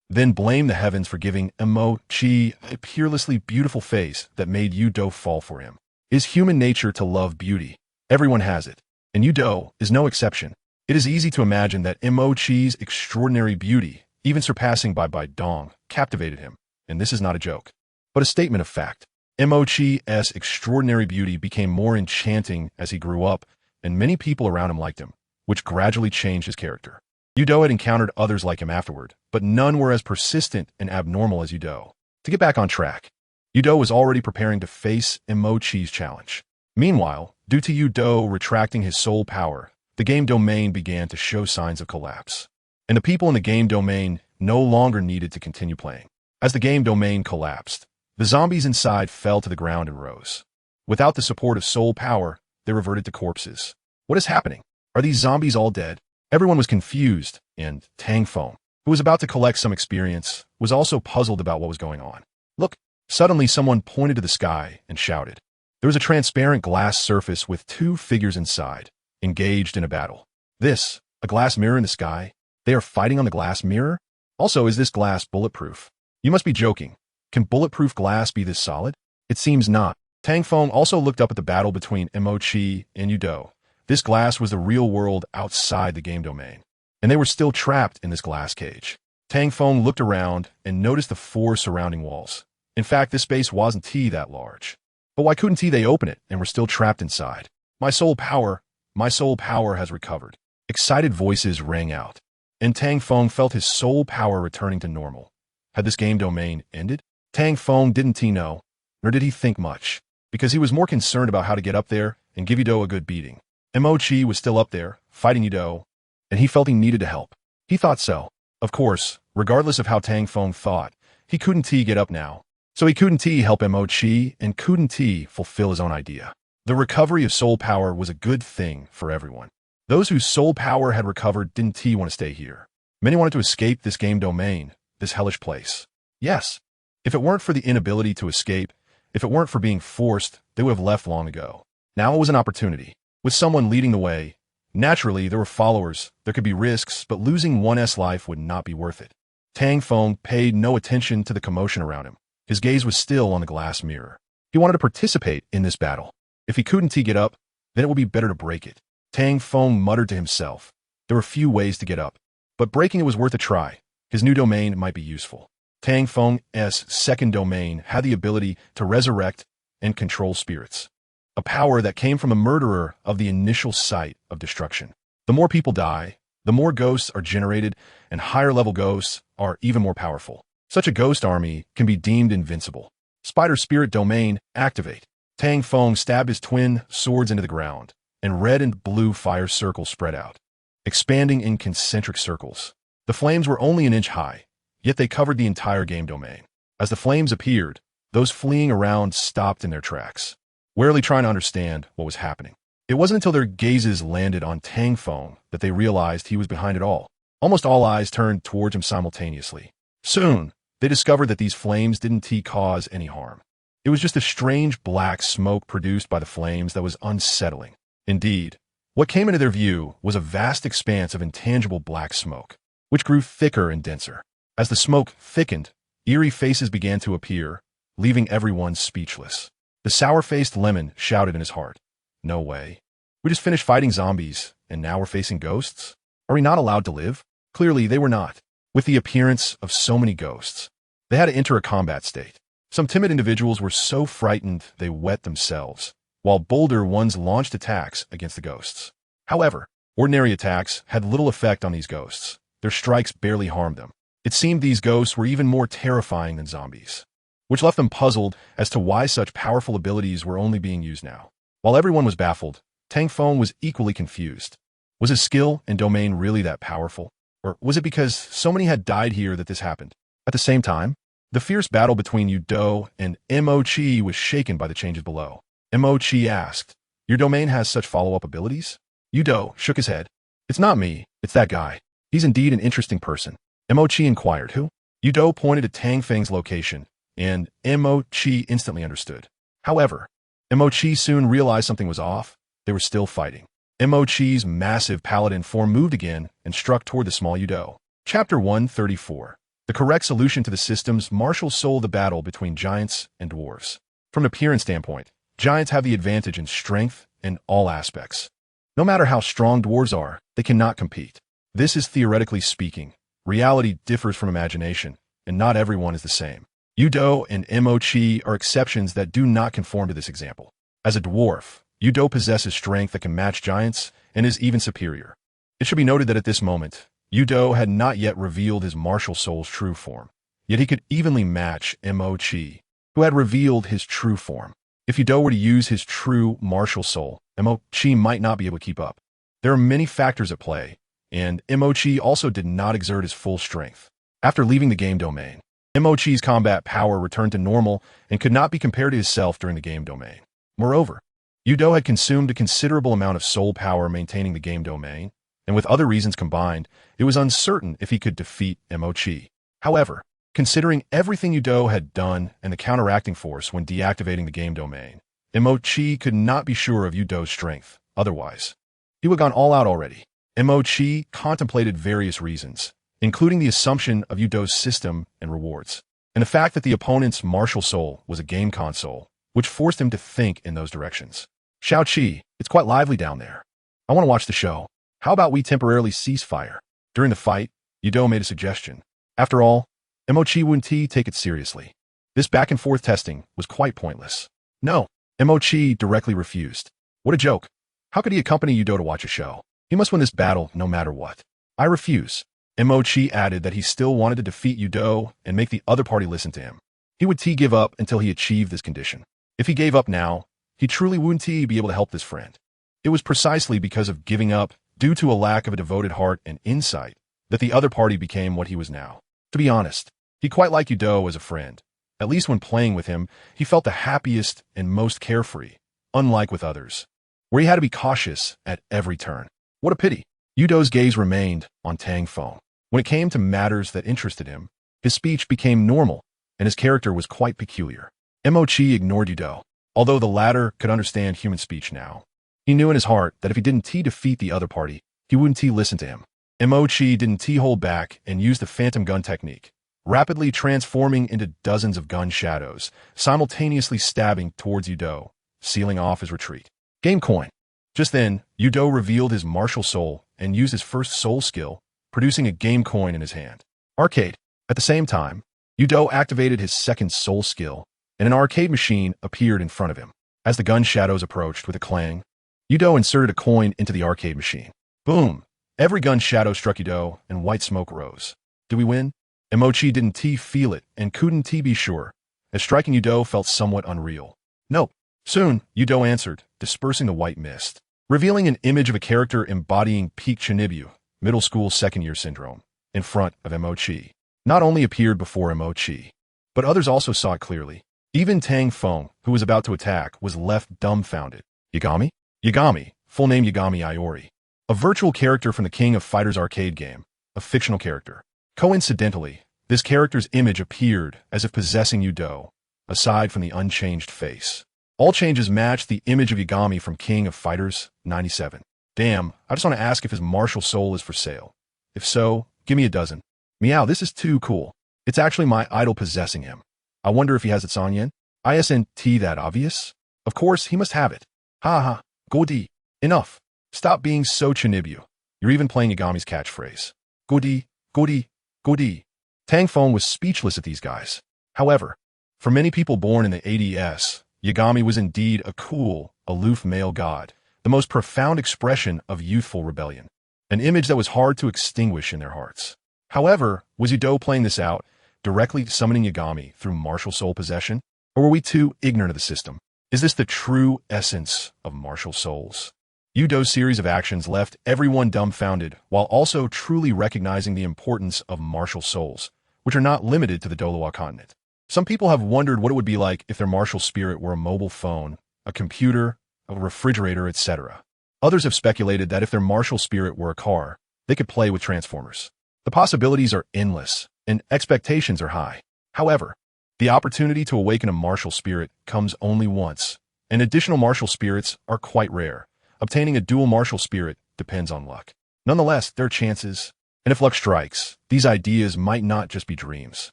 then blame the heavens for giving Mo-chi a peerlessly beautiful face that made Yudo fall for him. It is human nature to love beauty. Everyone has it, and Yudo is no exception. It is easy to imagine that Mo-chi's extraordinary beauty, even surpassing Bai Dong, captivated him, and this is not a joke, but a statement of fact. Mo-chi's extraordinary beauty became more enchanting as he grew up, and many people around him liked him, which gradually changed his character. Yudo had encountered others like him afterward, but none were as persistent and abnormal as Yudo. To get back on track, Yudo was already preparing to face Mo-chi's challenge. Meanwhile, due to Yudo retracting his soul power, the game domain began to show signs of collapse. And the people in the game domain no longer needed to continue playing. As the game domain collapsed, the zombies inside fell to the ground and rose. Without the support of soul power, they reverted to corpses. What is happening? Are these zombies all dead? Everyone was confused, and Tang Feng, who was about to collect some experience, was also puzzled about what was going on. Look! Suddenly someone pointed to the sky and shouted. There was a transparent glass surface with two figures inside, engaged in a battle. This, a glass mirror in the sky? They are fighting on the glass mirror? Also, is this glass bulletproof? You must be joking. Can bulletproof glass be this solid? It seems not. Tang Feng also looked up at the battle between Mo-chi and Yudo. This glass was the real world outside the game domain, and they were still trapped in this glass cage. Tang Feng looked around and noticed the four surrounding walls. In fact, this space wasn't that large. But why couldn't they open it and were still trapped inside? My soul power has recovered. Excited voices rang out, and Tang Feng felt his soul power returning to normal. Had this game domain ended? Tang Feng didn't know, nor did he think much, because he was more concerned about how to get up there and give Yudo a good beating. Mo-Chi was still up there, fighting Yudo, and he felt he needed to help. He thought so. Of course, regardless of how Tang Feng thought, he couldn't get up now. So he couldn't help Mo-Chi and couldn't fulfill his own idea. The recovery of soul power was a good thing for everyone. Those whose soul power had recovered didn't want to stay here. Many wanted to escape this game domain, this hellish place. Yes, if it weren't for the inability to escape, if it weren't for being forced, they would have left long ago. Now it was an opportunity. With someone leading the way, naturally there were followers, there could be risks, but losing one's life would not be worth it. Tang Feng paid no attention to the commotion around him. His gaze was still on the glass mirror. He wanted to participate in this battle. If he couldn't get up, then it would be better to break it. Tang Feng muttered to himself. There were few ways to get up, but breaking it was worth a try. His new domain might be useful. Tang Feng's second domain had the ability to resurrect and control spirits, a power that came from the murderer of the initial site of destruction. The more people die, the more ghosts are generated, and higher-level ghosts are even more powerful. Such a ghost army can be deemed invincible. Spider Spirit Domain, activate. Tang Feng stabbed his twin swords into the ground, and red and blue fire circles spread out, expanding in concentric circles. The flames were only an inch high, yet they covered the entire game domain. As the flames appeared, those fleeing around stopped in their tracks, warily trying to understand what was happening. It wasn't until their gazes landed on Tang Feng that they realized he was behind it all. Almost all eyes turned towards him simultaneously. Soon, they discovered that these flames didn't cause any harm. It was just a strange black smoke produced by the flames that was unsettling. Indeed, what came into their view was a vast expanse of intangible black smoke, which grew thicker and denser. As the smoke thickened, eerie faces began to appear, leaving everyone speechless. The sour-faced Lemon shouted in his heart, "No way. We just finished fighting zombies, and now we're facing ghosts? Are we not allowed to live?" Clearly, they were not. With the appearance of so many ghosts, they had to enter a combat state. Some timid individuals were so frightened they wet themselves, while bolder ones launched attacks against the ghosts. However, ordinary attacks had little effect on these ghosts. Their strikes barely harmed them. It seemed these ghosts were even more terrifying than zombies, which left them puzzled as to why such powerful abilities were only being used now. While everyone was baffled, Tang Feng was equally confused. Was his skill and domain really that powerful? Or was it because so many had died here that this happened? At the same time, the fierce battle between Yudo and Mo-Chi was shaken by the changes below. Mo-Chi asked, "Your domain has such follow-up abilities?" Yudo shook his head. "It's not me, it's that guy. He's indeed an interesting person." Mo-Chi inquired, "Who?" Yudo pointed to Tang Feng's location, and Mo-Chi instantly understood. However, Mo-Chi soon realized something was off. They were still fighting. Mo-Chi's massive paladin form moved again and struck toward the small Yudo. Chapter 134. The correct solution to the system's martial soul, the battle between giants and dwarves. From an appearance standpoint, giants have the advantage in strength in all aspects. No matter how strong dwarves are, they cannot compete. This is theoretically speaking. Reality differs from imagination, and not everyone is the same. Yudo and Mo-Chi are exceptions that do not conform to this example. As a dwarf, Yudo possesses strength that can match giants and is even superior. It should be noted that at this moment, Yudo had not yet revealed his martial soul's true form, yet he could evenly match Mo-Chi, who had revealed his true form. If Yudo were to use his true martial soul, Mo-Chi might not be able to keep up. There are many factors at play, and Mo-Chi also did not exert his full strength. After leaving the game domain, Mo-Chi's combat power returned to normal and could not be compared to himself during the game domain. Moreover, Yudo had consumed a considerable amount of soul power maintaining the game domain, and with other reasons combined, it was uncertain if he could defeat Mo-Chi. However, considering everything Yudo had done and the counteracting force when deactivating the game domain, Mo-Chi could not be sure of Yudo's strength. Otherwise, he would have gone all out already. Mo-Chi contemplated various reasons, including the assumption of Yudo's system and rewards, and the fact that the opponent's martial soul was a game console, which forced him to think in those directions. "Shao-Chi, it's quite lively down there. I want to watch the show. How about we temporarily cease fire?" During the fight, Yudo made a suggestion. After all, Mo-Chi wouldn't take it seriously. This back-and-forth testing was quite pointless. "No, Mochi directly refused. What a joke. How could he accompany Yudo to watch a show? He must win this battle no matter what. I refuse. Mochi added that he still wanted to defeat Yudo and make the other party listen to him. He would give up until he achieved this condition. If he gave up now, he truly wouldn't be able to help this friend. It was precisely because of giving up, due to a lack of a devoted heart and insight, that the other party became what he was now. To be honest, he quite liked Yudo as a friend. At least when playing with him, he felt the happiest and most carefree, unlike with others, where he had to be cautious at every turn. What a pity. Yudo's gaze remained on Tang Feng. When it came to matters that interested him, his speech became normal, and his character was quite peculiar. Mochi ignored Yudo. Although the latter could understand human speech now, he knew in his heart that if he didn't defeat the other party, he wouldn't listen to him. Mochi didn't hold back and used the phantom gun technique, rapidly transforming into dozens of gun shadows, simultaneously stabbing towards Yudo, sealing off his retreat. Game coin. Just then, Yudo revealed his martial soul and used his first soul skill, producing a game coin in his hand. Arcade. At the same time, Yudo activated his second soul skill, and an arcade machine appeared in front of him. As the gun shadows approached with a clang, Yudo inserted a coin into the arcade machine. Boom! Every gun shadow struck Yudo, and white smoke rose. Did we win? Mochi didn't feel it, and couldn't be sure, as striking Yudo felt somewhat unreal. Nope. Soon, Yudo answered, dispersing the white mist, revealing an image of a character embodying peak Chinibyu, middle school second-year syndrome, in front of Mochi. Not only appeared before Mochi, but others also saw it clearly. Even Tang Feng, who was about to attack, was left dumbfounded. Yagami? Yagami, full name Yagami Iori. A virtual character from the King of Fighters arcade game, a fictional character. Coincidentally, this character's image appeared as if possessing Yudo, aside from the unchanged face. All changes matched the image of Yagami from King of Fighters 97. Damn, I just want to ask if his martial soul is for sale. If so, give me a dozen. Meow, this is too cool. It's actually my idol possessing him. I wonder if he has its Sanyan? Isn't that obvious? Of course, he must have it. Ha ha, Godi. Enough. Stop being so Chinibyu. You're even playing Yagami's catchphrase. Godi, Godi, Godi. Tang Feng was speechless at these guys. However, for many people born in the ADS, Yagami was indeed a cool, aloof male god, the most profound expression of youthful rebellion, an image that was hard to extinguish in their hearts. However, was Yudo playing this out, directly summoning Yagami through martial soul possession? Or were we too ignorant of the system? Is this the true essence of martial souls? Yudo's series of actions left everyone dumbfounded, while also truly recognizing the importance of martial souls, which are not limited to the Douluo continent. Some people have wondered what it would be like if their martial spirit were a mobile phone, a computer, a refrigerator, etc. Others have speculated that if their martial spirit were a car, they could play with Transformers. The possibilities are endless, and expectations are high. However, the opportunity to awaken a martial spirit comes only once, and additional martial spirits are quite rare. Obtaining a dual martial spirit depends on luck. Nonetheless, there are chances, and if luck strikes, these ideas might not just be dreams.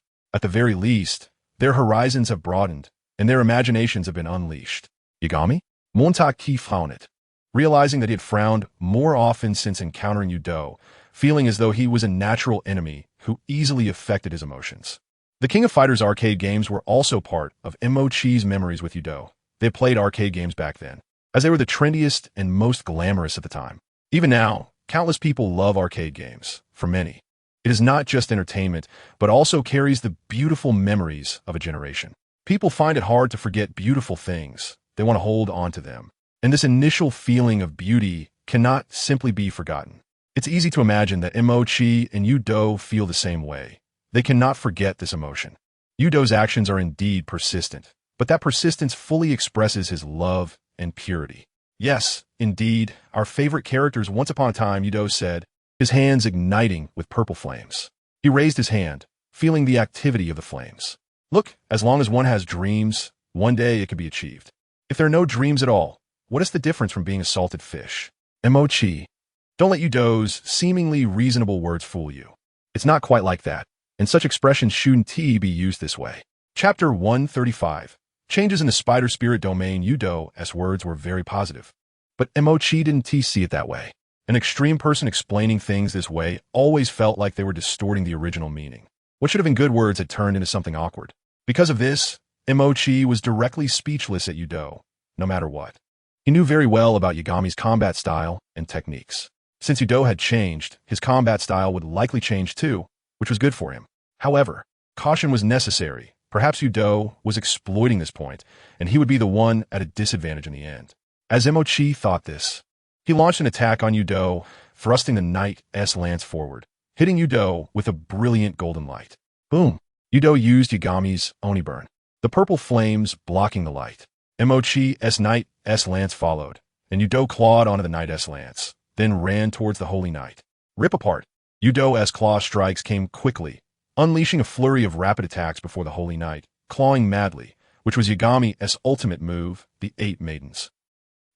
At the very least, their horizons have broadened, and their imaginations have been unleashed. Yagami? Monta ki frowned, realizing that he had frowned more often since encountering Yudo, feeling as though he was a natural enemy who easily affected his emotions. The King of Fighters arcade games were also part of Mochi's memories with Yudo. They played arcade games back then, as they were the trendiest and most glamorous at the time. Even now, countless people love arcade games. For many, it is not just entertainment, but also carries the beautiful memories of a generation. People find it hard to forget beautiful things. They want to hold on to them. And this initial feeling of beauty cannot simply be forgotten. It's easy to imagine that Mochi and Yudo feel the same way. They cannot forget this emotion. Yudo's actions are indeed persistent, but that persistence fully expresses his love and purity. Yes, indeed, our favorite characters once upon a time, Yudo said, his hands igniting with purple flames. He raised his hand, feeling the activity of the flames. Look, as long as one has dreams, one day it could be achieved. If there are no dreams at all, what is the difference from being a salted fish? Mochi. Don't let Yudo's seemingly reasonable words fool you. It's not quite like that, and such expressions shouldn't be used this way. Chapter 135. Changes in the spider spirit domain. Yudo's words were very positive, but Mochi didn't see it that way. An extreme person explaining things this way always felt like they were distorting the original meaning. What should have been good words had turned into something awkward. Because of this, Mochi was directly speechless at Yudo, no matter what. He knew very well about Yagami's combat style and techniques. Since Udo had changed, his combat style would likely change too, which was good for him. However, caution was necessary. Perhaps Udo was exploiting this point, and he would be the one at a disadvantage in the end. As Emochi thought this, he launched an attack on Udo, thrusting the Knight's lance forward, hitting Udo with a brilliant golden light. Boom! Udo used Yagami's Oni burn, the purple flames blocking the light. Emochi's Knight's lance followed, and Udo clawed onto the Knight's lance, then ran towards the Holy Knight. Rip apart! Udo's claw strikes came quickly, unleashing a flurry of rapid attacks before the Holy Knight, clawing madly, which was Yagami's ultimate move, the 8 Maidens.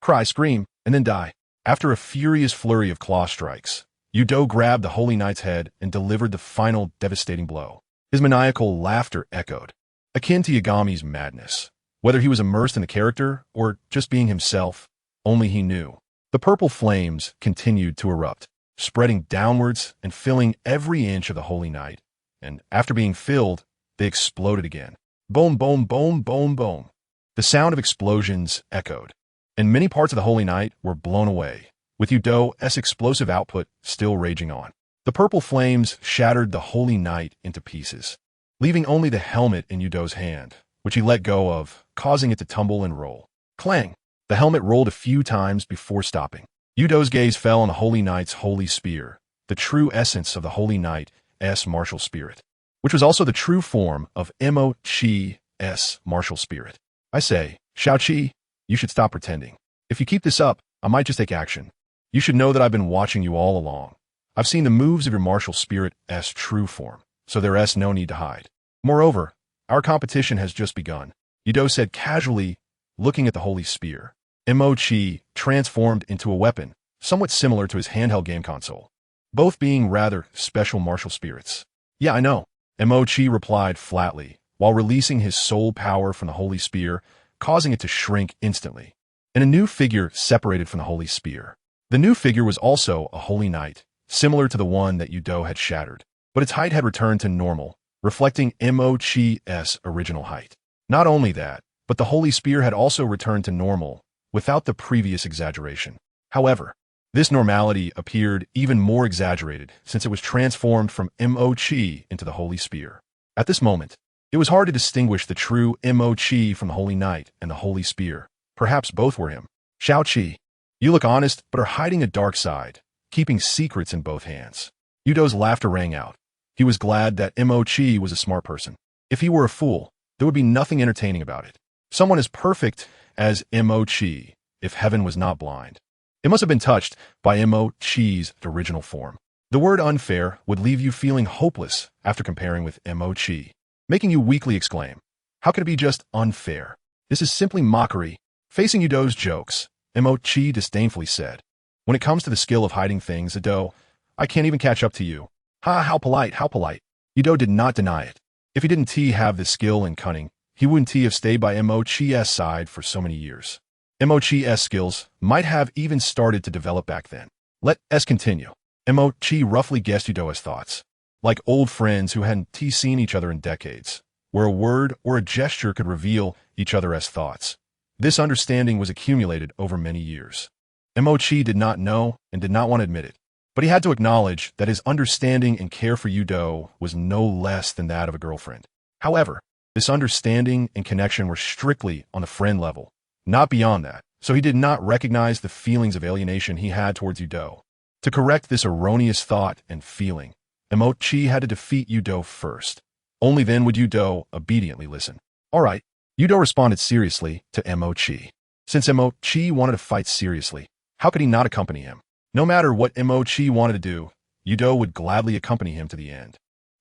Cry, scream, and then die. After a furious flurry of claw strikes, Udo grabbed the Holy Knight's head and delivered the final devastating blow. His maniacal laughter echoed, akin to Yagami's madness. Whether he was immersed in the character or just being himself, only he knew. The purple flames continued to erupt, spreading downwards and filling every inch of the Holy Knight, and after being filled, they exploded again. Boom, boom, boom, boom, boom. The sound of explosions echoed, and many parts of the Holy Knight were blown away, with Udo's explosive output still raging on. The purple flames shattered the Holy Knight into pieces, leaving only the helmet in Udo's hand, which he let go of, causing it to tumble and roll. Clang! The helmet rolled a few times before stopping. Udo's gaze fell on the Holy Knight's holy spear, the true essence of the Holy Knight's martial spirit, which was also the true form of Emochi's martial spirit. I say, Xiaoqi, you should stop pretending. If you keep this up, I might just take action. You should know that I've been watching you all along. I've seen the moves of your martial spirit's true form, so there's no need to hide. Moreover, our competition has just begun, Udo said casually, looking at the holy spear. Emochi transformed into a weapon, somewhat similar to his handheld game console, both being rather special martial spirits. Yeah, I know, Emochi replied flatly, while releasing his soul power from the holy spear, causing it to shrink instantly. And a new figure separated from the holy spear. The new figure was also a holy knight, similar to the one that Udo had shattered, but its height had returned to normal, reflecting Emochi's original height. Not only that, but the holy spear had also returned to normal, without the previous exaggeration. However, this normality appeared even more exaggerated since it was transformed from Emochi into the holy spear. At this moment, it was hard to distinguish the true Emochi from the holy knight and the holy spear. Perhaps both were him. Xiaoqi, you look honest but are hiding a dark side, keeping secrets in both hands. Udo's laughter rang out. He was glad that Emochi was a smart person. If he were a fool, there would be nothing entertaining about it. Someone as perfect as Emochi, if heaven was not blind. It must have been touched by Emochi's original form. The word unfair would leave you feeling hopeless after comparing with Emochi, making you weakly exclaim, how could it be just unfair? This is simply mockery. Facing Udo's jokes, Emochi disdainfully said, when it comes to the skill of hiding things, Udo, I can't even catch up to you. Ha, how polite, how polite. Udo did not deny it. If he didn't have the skill and cunning, he wouldn't have stayed by Emochi's side for so many years. Emochi's skills might have even started to develop back then. Let's continue. Emochi roughly guessed Udo's thoughts, like old friends who hadn't seen each other in decades, where a word or a gesture could reveal each other's thoughts. This understanding was accumulated over many years. Emochi did not know and did not want to admit it, but he had to acknowledge that his understanding and care for Udo was no less than that of a girlfriend. However, this understanding and connection were strictly on the friend level, not beyond that, so he did not recognize the feelings of alienation he had towards Udo. To correct this erroneous thought and feeling, Emochi had to defeat Udo first. Only then would Udo obediently listen. All right, Udo responded seriously to Emochi. Since Emochi wanted to fight seriously, how could he not accompany him? No matter what Emochi wanted to do, Udo would gladly accompany him to the end.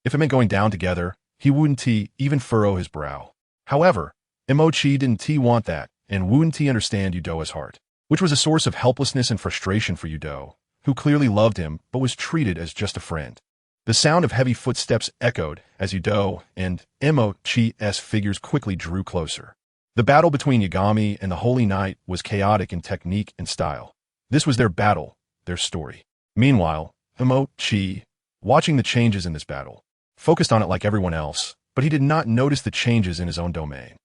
If it meant going down together, he wouldn't even furrow his brow. However, Emochi didn't want that, and wouldn't understand Udo's heart, which was a source of helplessness and frustration for Udo, who clearly loved him but was treated as just a friend. The sound of heavy footsteps echoed as Udo and Emochi's figures quickly drew closer. The battle between Yagami and the Holy Knight was chaotic in technique and style. This was their battle, their story. Meanwhile, Emochi, watching the changes in this battle, focused on it like everyone else, but he did not notice the changes in his own domain.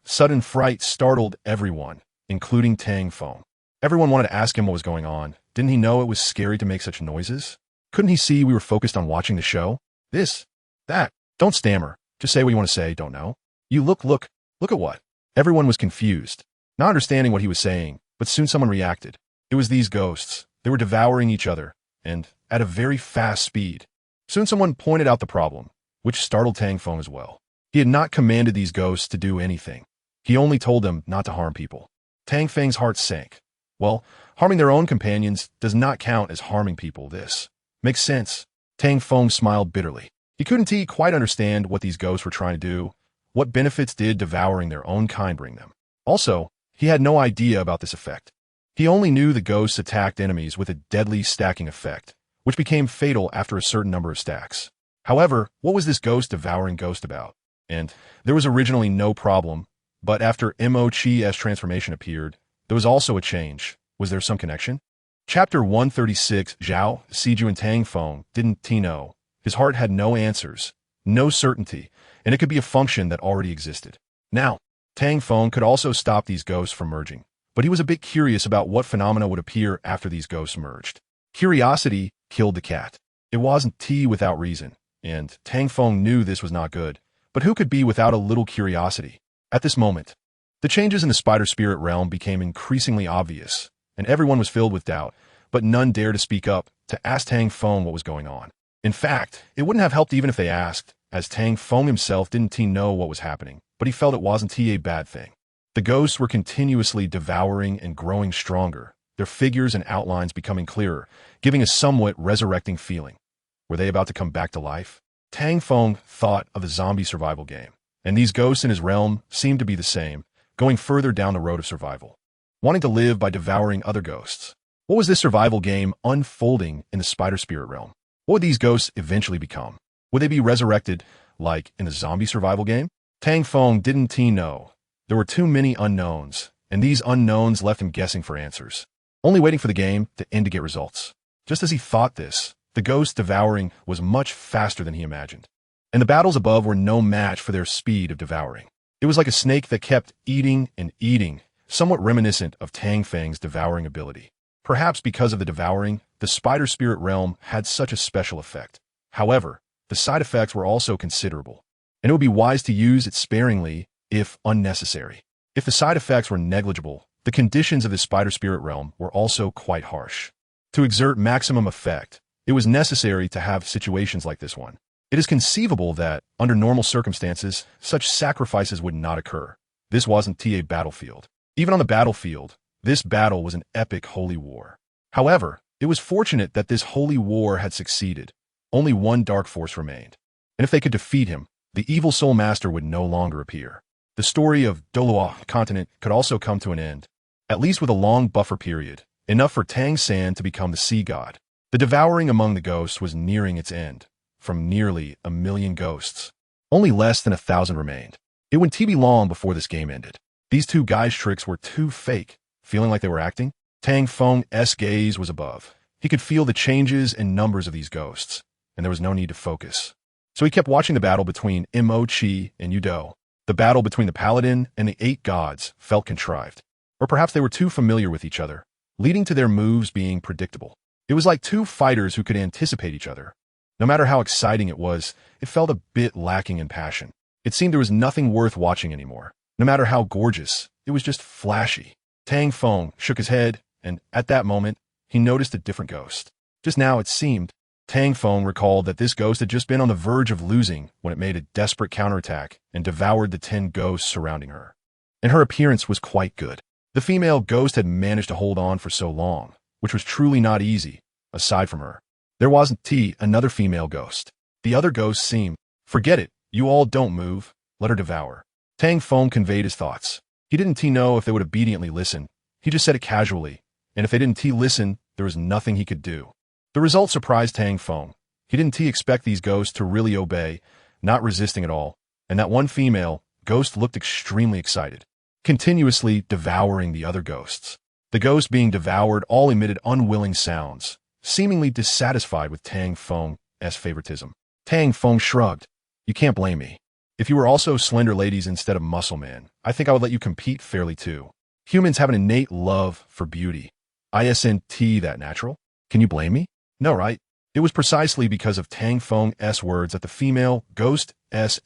Sudden fright startled everyone, including Tang Feng. Everyone wanted to ask him what was going on. Didn't he know it was scary to make such noises? Couldn't he see we were focused on watching the show? This, that. Don't stammer. Just say what you want to say, don't know. You look at what? Everyone was confused, not understanding what he was saying, but soon someone reacted. It was these ghosts. They were devouring each other, and at a very fast speed. Soon someone pointed out the problem, which startled Tang Feng as well. He had not commanded these ghosts to do anything. He only told them not to harm people. Tang Feng's heart sank. Well, harming their own companions does not count as harming people. This makes sense. Tang Feng smiled bitterly. He couldn't quite understand what these ghosts were trying to do. What benefits did devouring their own kind bring them? Also, he had no idea about this effect. He only knew the ghosts attacked enemies with a deadly stacking effect, which became fatal after a certain number of stacks. However, what was this ghost-devouring ghost about? And there was originally no problem, but after Mo-Chi's transformation appeared, there was also a change. Was there some connection? Chapter 136, Zhao, Siju and Tang Feng didn't know. His heart had no answers, no certainty, and it could be a function that already existed. Now, Tang Feng could also stop these ghosts from merging, but he was a bit curious about what phenomena would appear after these ghosts merged. Curiosity killed the cat. It wasn't tea without reason, and Tang Feng knew this was not good. But who could be without a little curiosity? At this moment, the changes in the spider spirit realm became increasingly obvious, and everyone was filled with doubt, but none dared to speak up to ask Tang Feng what was going on. In fact, it wouldn't have helped even if they asked, as Tang Feng himself didn't know what was happening, but he felt it wasn't a bad thing. The ghosts were continuously devouring and growing stronger, their figures and outlines becoming clearer, giving a somewhat resurrecting feeling. Were they about to come back to life? Tang Feng thought of a zombie survival game, and these ghosts in his realm seemed to be the same, going further down the road of survival, wanting to live by devouring other ghosts. What was this survival game unfolding in the spider spirit realm? What would these ghosts eventually become? Would they be resurrected, like in the zombie survival game? Tang Feng didn't know. There were too many unknowns, and these unknowns left him guessing for answers, only waiting for the game to end to get results. Just as he thought this, the ghost devouring was much faster than he imagined, and the battles above were no match for their speed of devouring. It was like a snake that kept eating and eating, somewhat reminiscent of Tang Feng's devouring ability. Perhaps because of the devouring, the spider spirit realm had such a special effect. However, the side effects were also considerable, and it would be wise to use it sparingly if unnecessary. If the side effects were negligible, the conditions of the spider spirit realm were also quite harsh. To exert maximum effect, it was necessary to have situations like this one. It is conceivable that, under normal circumstances, such sacrifices would not occur. This wasn't a battlefield. Even on the battlefield, this battle was an epic holy war. However, it was fortunate that this holy war had succeeded. Only one dark force remained, and if they could defeat him, the evil soul master would no longer appear. The story of Douluo continent could also come to an end, at least with a long buffer period, enough for Tang San to become the sea god. The devouring among the ghosts was nearing its end. From nearly 1 million ghosts, only less than 1,000 remained. It wouldn't be long before this game ended. These two guys' tricks were too fake. Feeling like they were acting, Tang Feng's gaze was above. He could feel the changes and numbers of these ghosts, and there was no need to focus. So he kept watching the battle between Mo-Chi and Yudo. The battle between the paladin and the 8 gods felt contrived. Or perhaps they were too familiar with each other, leading to their moves being predictable. It was like two fighters who could anticipate each other. No matter how exciting it was, it felt a bit lacking in passion. It seemed there was nothing worth watching anymore. No matter how gorgeous, it was just flashy. Tang Feng shook his head, and at that moment, he noticed a different ghost. Just now, it seemed, Tang Feng recalled that this ghost had just been on the verge of losing when it made a desperate counterattack and devoured the 10 ghosts surrounding her. And her appearance was quite good. The female ghost had managed to hold on for so long, which was truly not easy, aside from her. There wasn't another female ghost. The other ghosts seemed, forget it, you all don't move, let her devour. Tang Feng conveyed his thoughts. He didn't know if they would obediently listen. He just said it casually, and if they didn't listen, there was nothing he could do. The result surprised Tang Feng. He didn't expect these ghosts to really obey, not resisting at all, and that one female ghost looked extremely excited, continuously devouring the other ghosts. The ghosts being devoured all emitted unwilling sounds, seemingly dissatisfied with Tang Feng's favoritism. Tang Feng shrugged. You can't blame me. If you were also slender ladies instead of muscle men, I think I would let you compete fairly too. Humans have an innate love for beauty. Isn't that natural? Can you blame me? No, right? It was precisely because of Tang Feng's words that the female ghost's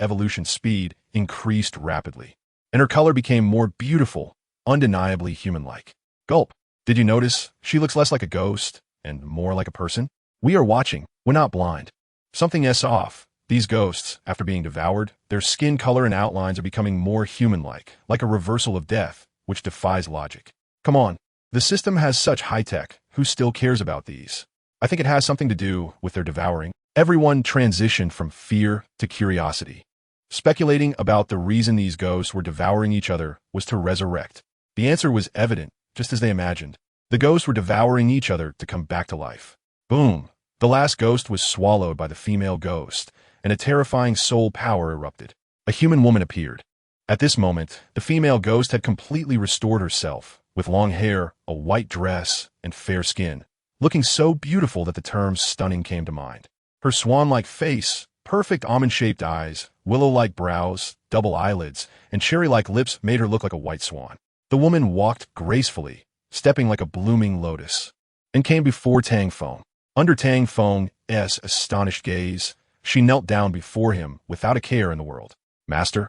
evolution speed increased rapidly, and her color became more beautiful, undeniably human-like. Gulp. Did you notice she looks less like a ghost and more like a person? We are watching. We're not blind. Something's off. These ghosts, after being devoured, their skin color and outlines are becoming more human-like a reversal of death, which defies logic. Come on. The system has such high tech. Who still cares about these? I think it has something to do with their devouring. Everyone transitioned from fear to curiosity. Speculating about the reason these ghosts were devouring each other was to resurrect. The answer was evident, just as they imagined. The ghosts were devouring each other to come back to life. Boom! The last ghost was swallowed by the female ghost, and a terrifying soul power erupted. A human woman appeared. At this moment, the female ghost had completely restored herself, with long hair, a white dress, and fair skin, looking so beautiful that the term stunning came to mind. Her swan-like face, perfect almond-shaped eyes, willow-like brows, double eyelids, and cherry-like lips made her look like a white swan. The woman walked gracefully, stepping like a blooming lotus, and came before Tang Feng. Under Tang Feng's astonished gaze, she knelt down before him without a care in the world. Master?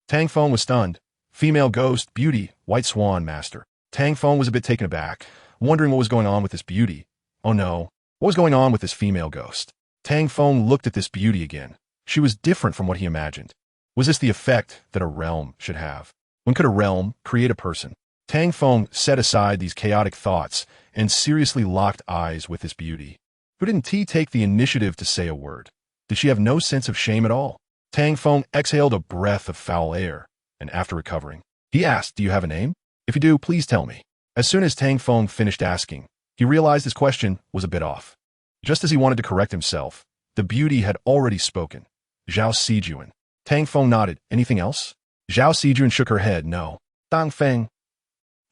Tang Feng was stunned. Female ghost, beauty, white swan, master. Tang Feng was a bit taken aback, wondering what was going on with this beauty. Oh no, what was going on with this female ghost? Tang Feng looked at this beauty again. She was different from what he imagined. Was this the effect that a realm should have? When could a realm create a person? Tang Feng set aside these chaotic thoughts and seriously locked eyes with this beauty. Who didn't he take the initiative to say a word? Did she have no sense of shame at all? Tang Feng exhaled a breath of foul air, and after recovering, he asked, "Do you have a name? If you do, please tell me." As soon as Tang Feng finished asking, he realized his question was a bit off. Just as he wanted to correct himself, the beauty had already spoken. Zhao Sijuan. Tang Feng nodded. Anything else? Zhao Sijuan shook her head. No. Tang Feng.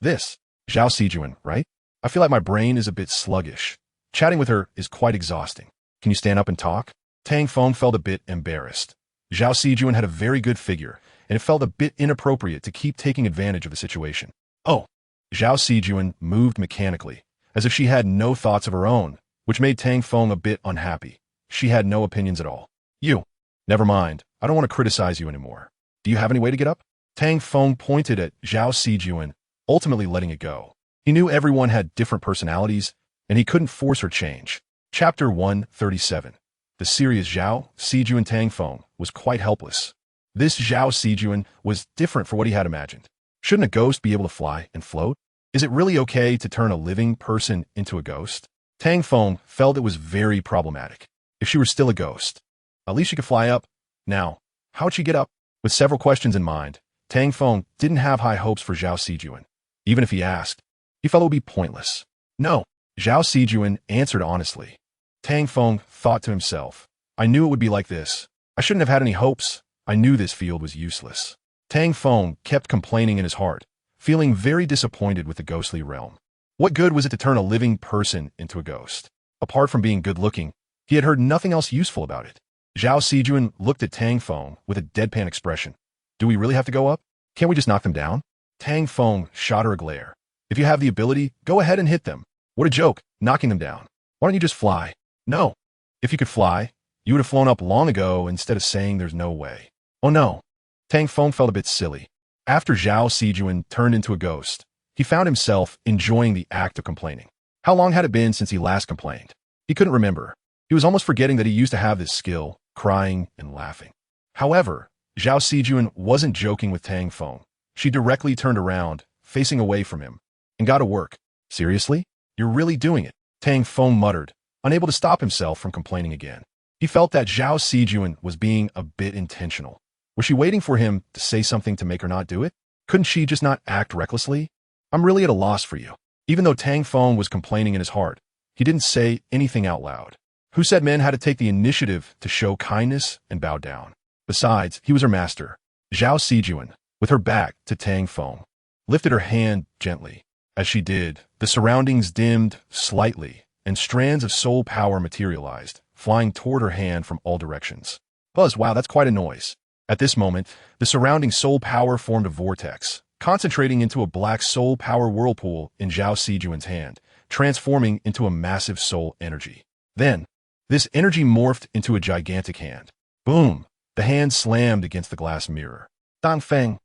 This. Zhao Sijuan, right? I feel like my brain is a bit sluggish. Chatting with her is quite exhausting. Can you stand up and talk? Tang Feng felt a bit embarrassed. Zhao Sijuan had a very good figure, and it felt a bit inappropriate to keep taking advantage of the situation. Oh. Zhao Sijuan moved mechanically, as if she had no thoughts of her own, which made Tang Feng a bit unhappy. She had no opinions at all. You. Never mind. I don't want to criticize you anymore. Do you have any way to get up? Tang Feng pointed at Zhao Sijuan, ultimately letting it go. He knew everyone had different personalities, and he couldn't force her change. Chapter 137. The serious Zhao Sijuan Tang Feng was quite helpless. This Zhao Sijuan was different for what he had imagined. Shouldn't a ghost be able to fly and float? Is it really okay to turn a living person into a ghost? Tang Feng felt it was very problematic. If she were still a ghost, at least she could fly up. Now, how'd she get up? With several questions in mind, Tang Feng didn't have high hopes for Zhao Sijuan. Even if he asked, he felt it would be pointless. No, Zhao Sijuan answered honestly. Tang Feng thought to himself, I knew it would be like this. I shouldn't have had any hopes. I knew this field was useless. Tang Feng kept complaining in his heart, feeling very disappointed with the ghostly realm. What good was it to turn a living person into a ghost? Apart from being good-looking, he had heard nothing else useful about it. Zhao Sijuan looked at Tang Feng with a deadpan expression. Do we really have to go up? Can't we just knock them down? Tang Feng shot her a glare. If you have the ability, go ahead and hit them. What a joke, knocking them down. Why don't you just fly? No. If you could fly, you would have flown up long ago instead of saying there's no way. Oh no. Tang Feng felt a bit silly. After Zhao Sijuan turned into a ghost, he found himself enjoying the act of complaining. How long had it been since he last complained? He couldn't remember. He was almost forgetting that he used to have this skill, crying and laughing. However, Zhao Sijuan wasn't joking with Tang Feng. She directly turned around, facing away from him, and got to work. Seriously? You're really doing it, Tang Feng muttered, unable to stop himself from complaining again. He felt that Zhao Sijuan was being a bit intentional. Was she waiting for him to say something to make her not do it? Couldn't she just not act recklessly? I'm really at a loss for you. Even though Tang Feng was complaining in his heart, he didn't say anything out loud. Who said men had to take the initiative to show kindness and bow down? Besides, he was her master. Zhao Sijuan, with her back to Tang Feng, lifted her hand gently. As she did, the surroundings dimmed slightly, and strands of soul power materialized, flying toward her hand from all directions. Buzz, wow, that's quite a noise. At this moment, the surrounding soul power formed a vortex, concentrating into a black soul power whirlpool in Zhao Sijuan's hand, transforming into a massive soul energy. Then, this energy morphed into a gigantic hand. Boom! The hand slammed against the glass mirror. Tang Feng.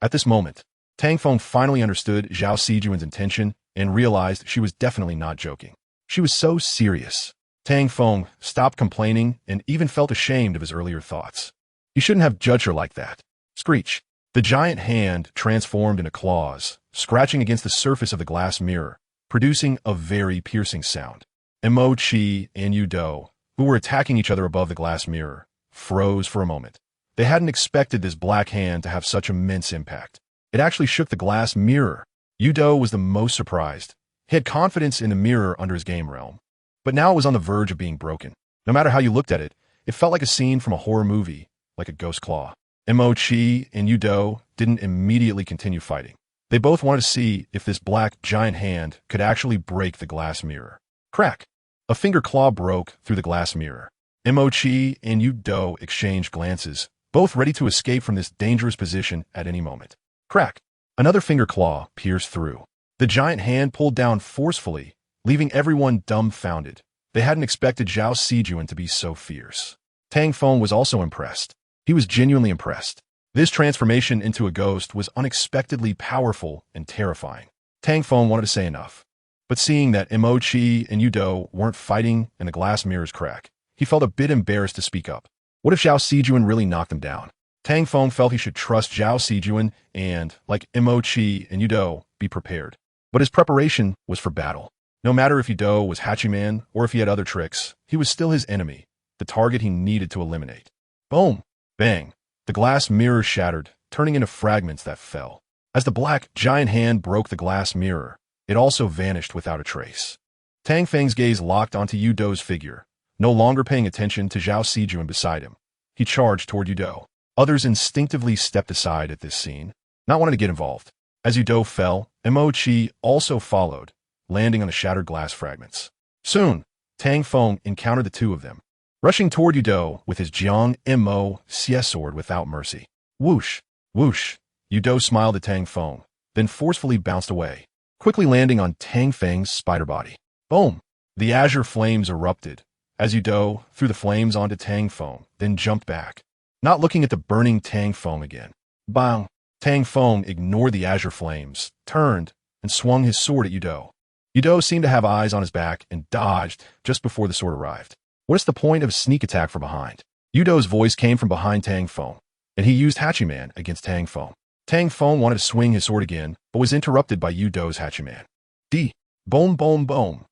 At this moment, Tang Feng finally understood Zhao Sijuan's intention and realized she was definitely not joking. She was so serious. Tang Feng stopped complaining and even felt ashamed of his earlier thoughts. He shouldn't have judged her like that. Screech. The giant hand transformed into claws, scratching against the surface of the glass mirror, producing a very piercing sound. Mo Chi and Yu Do, who were attacking each other above the glass mirror, froze for a moment. They hadn't expected this black hand to have such immense impact. It actually shook the glass mirror. Yu Do was the most surprised. He had confidence in the mirror under his game realm. But now it was on the verge of being broken. No matter how you looked at it, it felt like a scene from a horror movie, like a ghost claw. Mo Chi and Yu Do didn't immediately continue fighting. They both wanted to see if this black giant hand could actually break the glass mirror. Crack! A finger claw broke through the glass mirror. Mo Chi and Yu Do exchanged glances, both ready to escape from this dangerous position at any moment. Crack! Another finger claw pierced through. The giant hand pulled down forcefully, leaving everyone dumbfounded. They hadn't expected Zhao Sijuan to be so fierce. Tang Feng was also impressed. He was genuinely impressed. This transformation into a ghost was unexpectedly powerful and terrifying. Tang Feng wanted to say enough. But seeing that Mo Chi and Yu Do weren't fighting and the glass mirrors crack, he felt a bit embarrassed to speak up. What if Zhao Sijuan really knocked him down? Tang Feng felt he should trust Zhao Sijuan and, like Mo Chi and Yu Do, be prepared. But his preparation was for battle. No matter if Yu Do was Hachiman or if he had other tricks, he was still his enemy, the target he needed to eliminate. Boom! Bang! The glass mirror shattered, turning into fragments that fell. As the black, giant hand broke the glass mirror, it also vanished without a trace. Tang Feng's gaze locked onto Yu Do's figure, no longer paying attention to Zhao Sijuan beside him. He charged toward Yu Do. Others instinctively stepped aside at this scene, not wanting to get involved. As Yu Do fell, Mo Chi also followed, landing on the shattered glass fragments. Soon, Tang Feng encountered the two of them, rushing toward Yu Do with his Jiang Mo Xie sword without mercy. Whoosh! Whoosh! Yu Do smiled at Tang Feng, then forcefully bounced away, quickly landing on Tang Feng's spider body. Boom! The azure flames erupted, as Yu Do threw the flames onto Tang Feng, then jumped back, not looking at the burning Tang Feng again. Bang! Tang Feng ignored the azure flames, turned, and swung his sword at Yu Do. Yu Do seemed to have eyes on his back and dodged just before the sword arrived. What's the point of a sneak attack from behind? Yu Do's voice came from behind Tang Feng, and he used Hachiman against Tang Feng. Tang Feng wanted to swing his sword again, but was interrupted by Yu Do's Hachiman. Boom, boom, boom.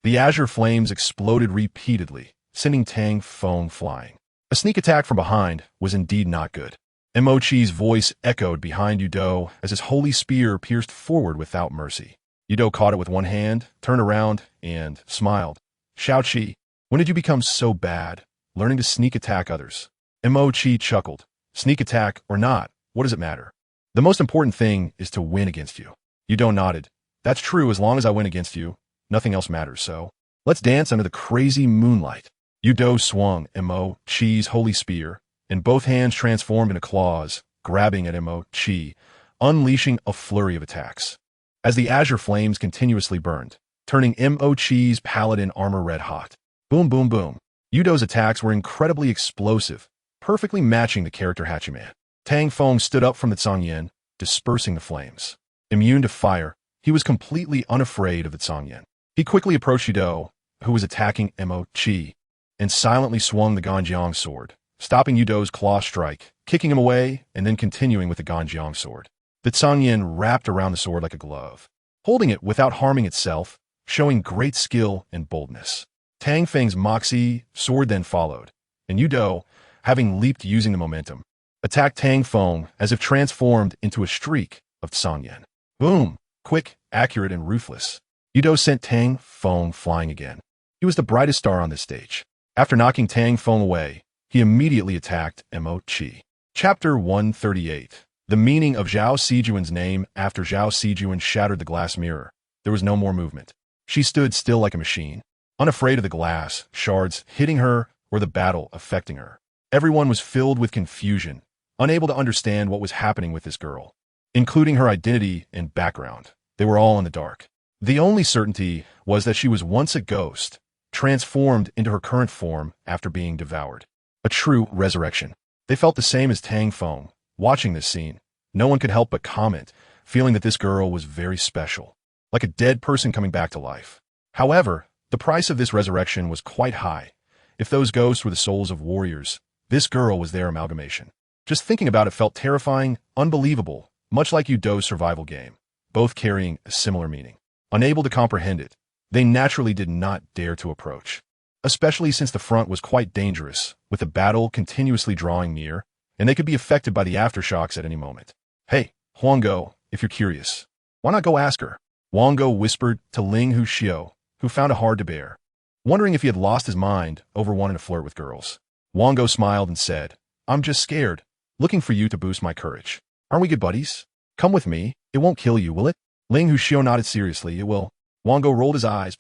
The azure flames exploded repeatedly, sending Tang Feng flying. A sneak attack from behind was indeed not good. Mo Chi's voice echoed behind Yu Do as his holy spear pierced forward without mercy. Yu Do caught it with one hand, turned around, and smiled. Xiao Qi, when did you become so bad, learning to sneak attack others? Mo Chi chuckled. Sneak attack or not, what does it matter? The most important thing is to win against you. Yu Do nodded. That's true as long as I win against you. Nothing else matters, so let's dance under the crazy moonlight. Yu Do swung Mo Chi's holy spear, and both hands transformed into claws, grabbing at Mo Chi, unleashing a flurry of attacks. As the azure flames continuously burned, turning Mo Chi's paladin armor red hot. Boom, boom, boom. Yu Do's attacks were incredibly explosive, perfectly matching the character Hachiman. Tang Feng stood up from the Tsangyan, dispersing the flames. Immune to fire, he was completely unafraid of the Tsangyan. He quickly approached Yu Do, who was attacking Mo Chi, and silently swung the Ganjiang sword, stopping Yu Do's claw strike, kicking him away, and then continuing with the Ganjiang sword. The Tsangyan wrapped around the sword like a glove, holding it without harming itself, showing great skill and boldness. Tang Feng's Moxie sword then followed, and Yu Do, having leaped using the momentum, attacked Tang Feng as if transformed into a streak of Tsangyan. Boom! Quick, accurate, and ruthless. Yu Do sent Tang Feng flying again. He was the brightest star on this stage. After knocking Tang Feng away, he immediately attacked Mo Chi. Chapter 138. The meaning of Zhao Sijuan's name. After Zhao Sijuan shattered the glass mirror, there was no more movement. She stood still like a machine, unafraid of the glass shards hitting her or the battle affecting her. Everyone was filled with confusion, unable to understand what was happening with this girl. including her identity and background. They were all in the dark. The only certainty was that she was once a ghost, transformed into her current form after being devoured. A true resurrection. They felt the same as Tang Feng. Watching this scene, no one could help but comment, feeling that this girl was very special, like a dead person coming back to life. However, the price of this resurrection was quite high. If those ghosts were the souls of warriors, this girl was their amalgamation. Just thinking about it felt terrifying, unbelievable, much like Udo's survival game, both carrying a similar meaning. Unable to comprehend it, they naturally did not dare to approach, especially since the front was quite dangerous, with the battle continuously drawing near, and they could be affected by the aftershocks at any moment. Hey, Huanggo, if you're curious, why not go ask her? Huanggo whispered to Ling Huxiu, who found it hard to bear, wondering if he had lost his mind over wanting to flirt with girls. Huanggo smiled and said, I'm just scared, looking for you to boost my courage. Aren't we good buddies? Come with me, it won't kill you, will it? Ling Huxiu nodded seriously, it will. Huanggo rolled his eyes.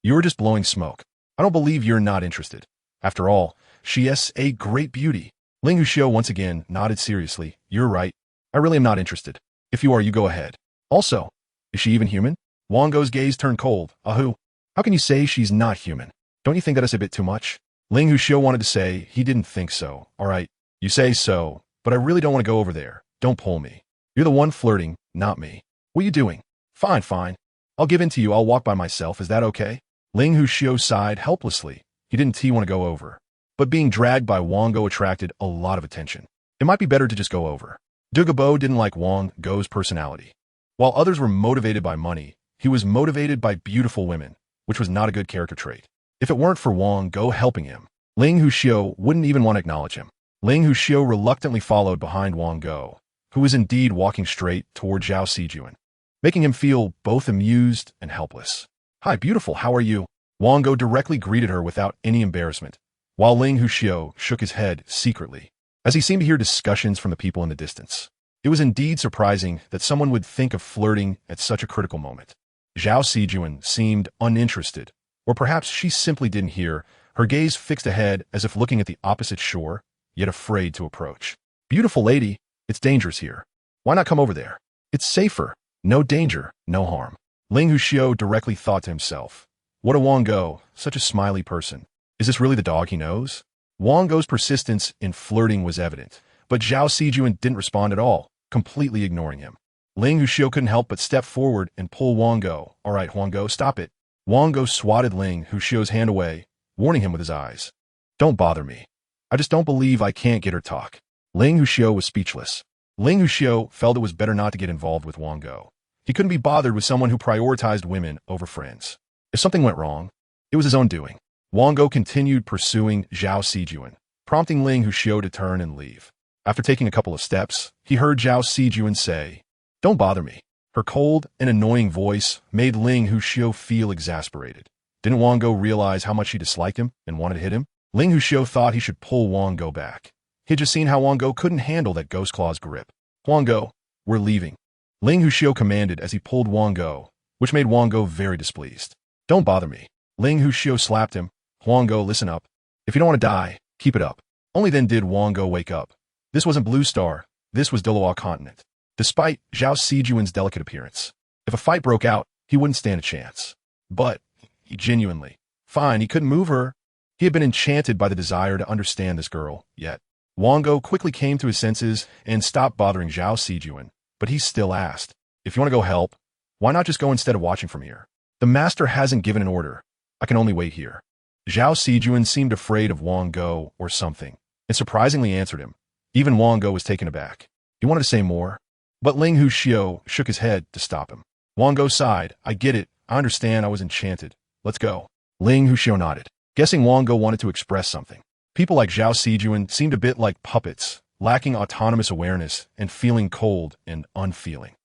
You're just blowing smoke. I don't believe you're not interested. After all, she is a great beauty. Ling Huxiu once again nodded seriously, you're right. I really am not interested. If you are, you go ahead. Also, is she even human? Huanggo's gaze turned cold. Ahu. How can you say she's not human? Don't you think that is a bit too much? Ling Huxiu wanted to say he didn't think so. All right, you say so, but I really don't want to go over there. Don't pull me. You're the one flirting, not me. What are you doing? Fine, fine. I'll give in to you. I'll walk by myself. Is that okay? Ling Huxiu sighed helplessly. He didn't want to go over. But being dragged by Huanggo attracted a lot of attention. It might be better to just go over. Douluo didn't like Huanggo's personality. While others were motivated by money, he was motivated by beautiful women, which was not a good character trait. If it weren't for Huanggo helping him, Ling Huxiu wouldn't even want to acknowledge him. Ling Huxiu reluctantly followed behind Huanggo, who was indeed walking straight toward Zhao Sijuan, making him feel both amused and helpless. Hi, beautiful, how are you? Huanggo directly greeted her without any embarrassment, while Ling Huxiu shook his head secretly, as he seemed to hear discussions from the people in the distance. It was indeed surprising that someone would think of flirting at such a critical moment. Zhao Sijuan seemed uninterested, or perhaps she simply didn't hear, her gaze fixed ahead as if looking at the opposite shore, yet afraid to approach. Beautiful lady, it's dangerous here. Why not come over there? It's safer. No danger, no harm. Ling Huxiu directly thought to himself, what a Huanggo, such a smiley person. Is this really the dog he knows? Huanggo's persistence in flirting was evident, but Zhao Sijuan didn't respond at all, completely ignoring him. Ling Huxiu couldn't help but step forward and pull Huanggo. All right, Huanggo, stop it. Huanggo swatted Ling Huxiu's hand away, warning him with his eyes. Don't bother me. I just don't believe I can't get her talk. Ling Huxiu was speechless. Ling Huxiu felt it was better not to get involved with Huanggo. He couldn't be bothered with someone who prioritized women over friends. If something went wrong, it was his own doing. Huanggo continued pursuing Zhao Sijuan, prompting Ling Huxiu to turn and leave. After taking a couple of steps, he heard Zhao Sijuan say, Don't bother me. Her cold and annoying voice made Ling Huxiu feel exasperated. Didn't Huanggo realize how much she disliked him and wanted to hit him? Ling Huxiu thought he should pull Huanggo back. He had just seen how Huanggo couldn't handle that ghost claw's grip. Huanggo, we're leaving. Ling Huxiu commanded as he pulled Huanggo, which made Huanggo very displeased. Don't bother me. Ling Huxiu slapped him. Huanggo, listen up. If you don't want to die, keep it up. Only then did Huanggo wake up. This wasn't Blue Star. This was Douluo continent. Despite Zhao Sijuan's delicate appearance, if a fight broke out, he wouldn't stand a chance. But he genuinely, fine, he couldn't move her. He had been enchanted by the desire to understand this girl, yet Huanggo quickly came to his senses and stopped bothering Zhao Sijuan, but he still asked, if you want to go help, why not just go instead of watching from here? The master hasn't given an order. I can only wait here. Zhao Sijuan seemed afraid of Huanggo or something, and surprisingly answered him. Even Huanggo was taken aback. He wanted to say more, but Ling Huxiu shook his head to stop him. Huanggo sighed. I get it. I understand. I was enchanted. Let's go. Ling Huxiu nodded, guessing Huanggo wanted to express something. People like Zhao Sijuan seemed a bit like puppets, lacking autonomous awareness and feeling cold and unfeeling.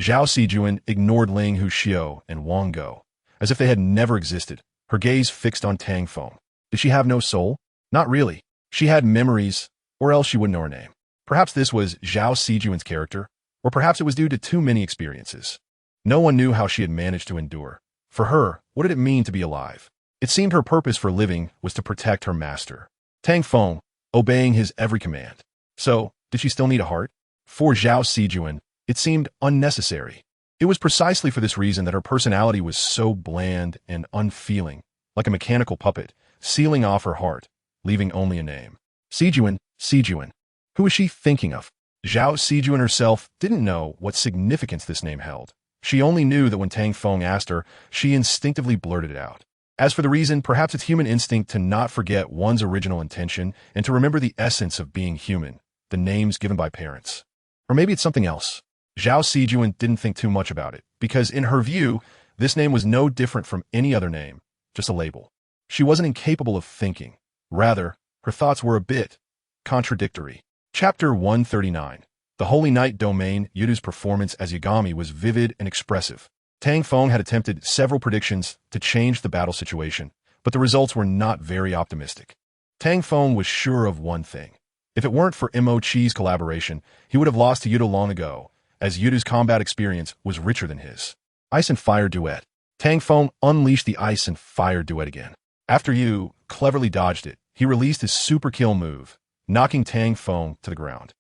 Zhao Sijuan ignored Ling Huxiu and Huanggo, as if they had never existed, her gaze fixed on Tang Feng. Did she have no soul? Not really. She had memories, or else she wouldn't know her name. Perhaps this was Zhao Sijuan's character, or perhaps it was due to too many experiences. No one knew how she had managed to endure. For her, what did it mean to be alive? It seemed her purpose for living was to protect her master, Tang Feng, obeying his every command. So, did she still need a heart? For Zhao Sijuan, It seemed unnecessary. It was precisely for this reason that her personality was so bland and unfeeling, like a mechanical puppet, sealing off her heart, leaving only a name. Sijuan, Sijuan. Who was she thinking of? Zhao Sijuan herself didn't know what significance this name held. She only knew that when Tang Feng asked her, she instinctively blurted it out. As for the reason, perhaps it's human instinct to not forget one's original intention and to remember the essence of being human, the names given by parents. Or maybe it's something else. Zhao Sijuan didn't think too much about it, because in her view, this name was no different from any other name, just a label. She wasn't incapable of thinking. Rather, her thoughts were a bit contradictory. Chapter 139. The Holy Knight Domain. Yudu's performance as Yagami was vivid and expressive. Tang Feng had attempted several predictions to change the battle situation, but the results were not very optimistic. Tang Feng was sure of one thing. If it weren't for Mo Chi's collaboration, he would have lost to Yudu long ago, as Yudu's combat experience was richer than his. Ice and Fire Duet. Tang Feng unleashed the Ice and Fire Duet again. After Yu cleverly dodged it, he released his super kill move, knocking Tang Feng to the ground.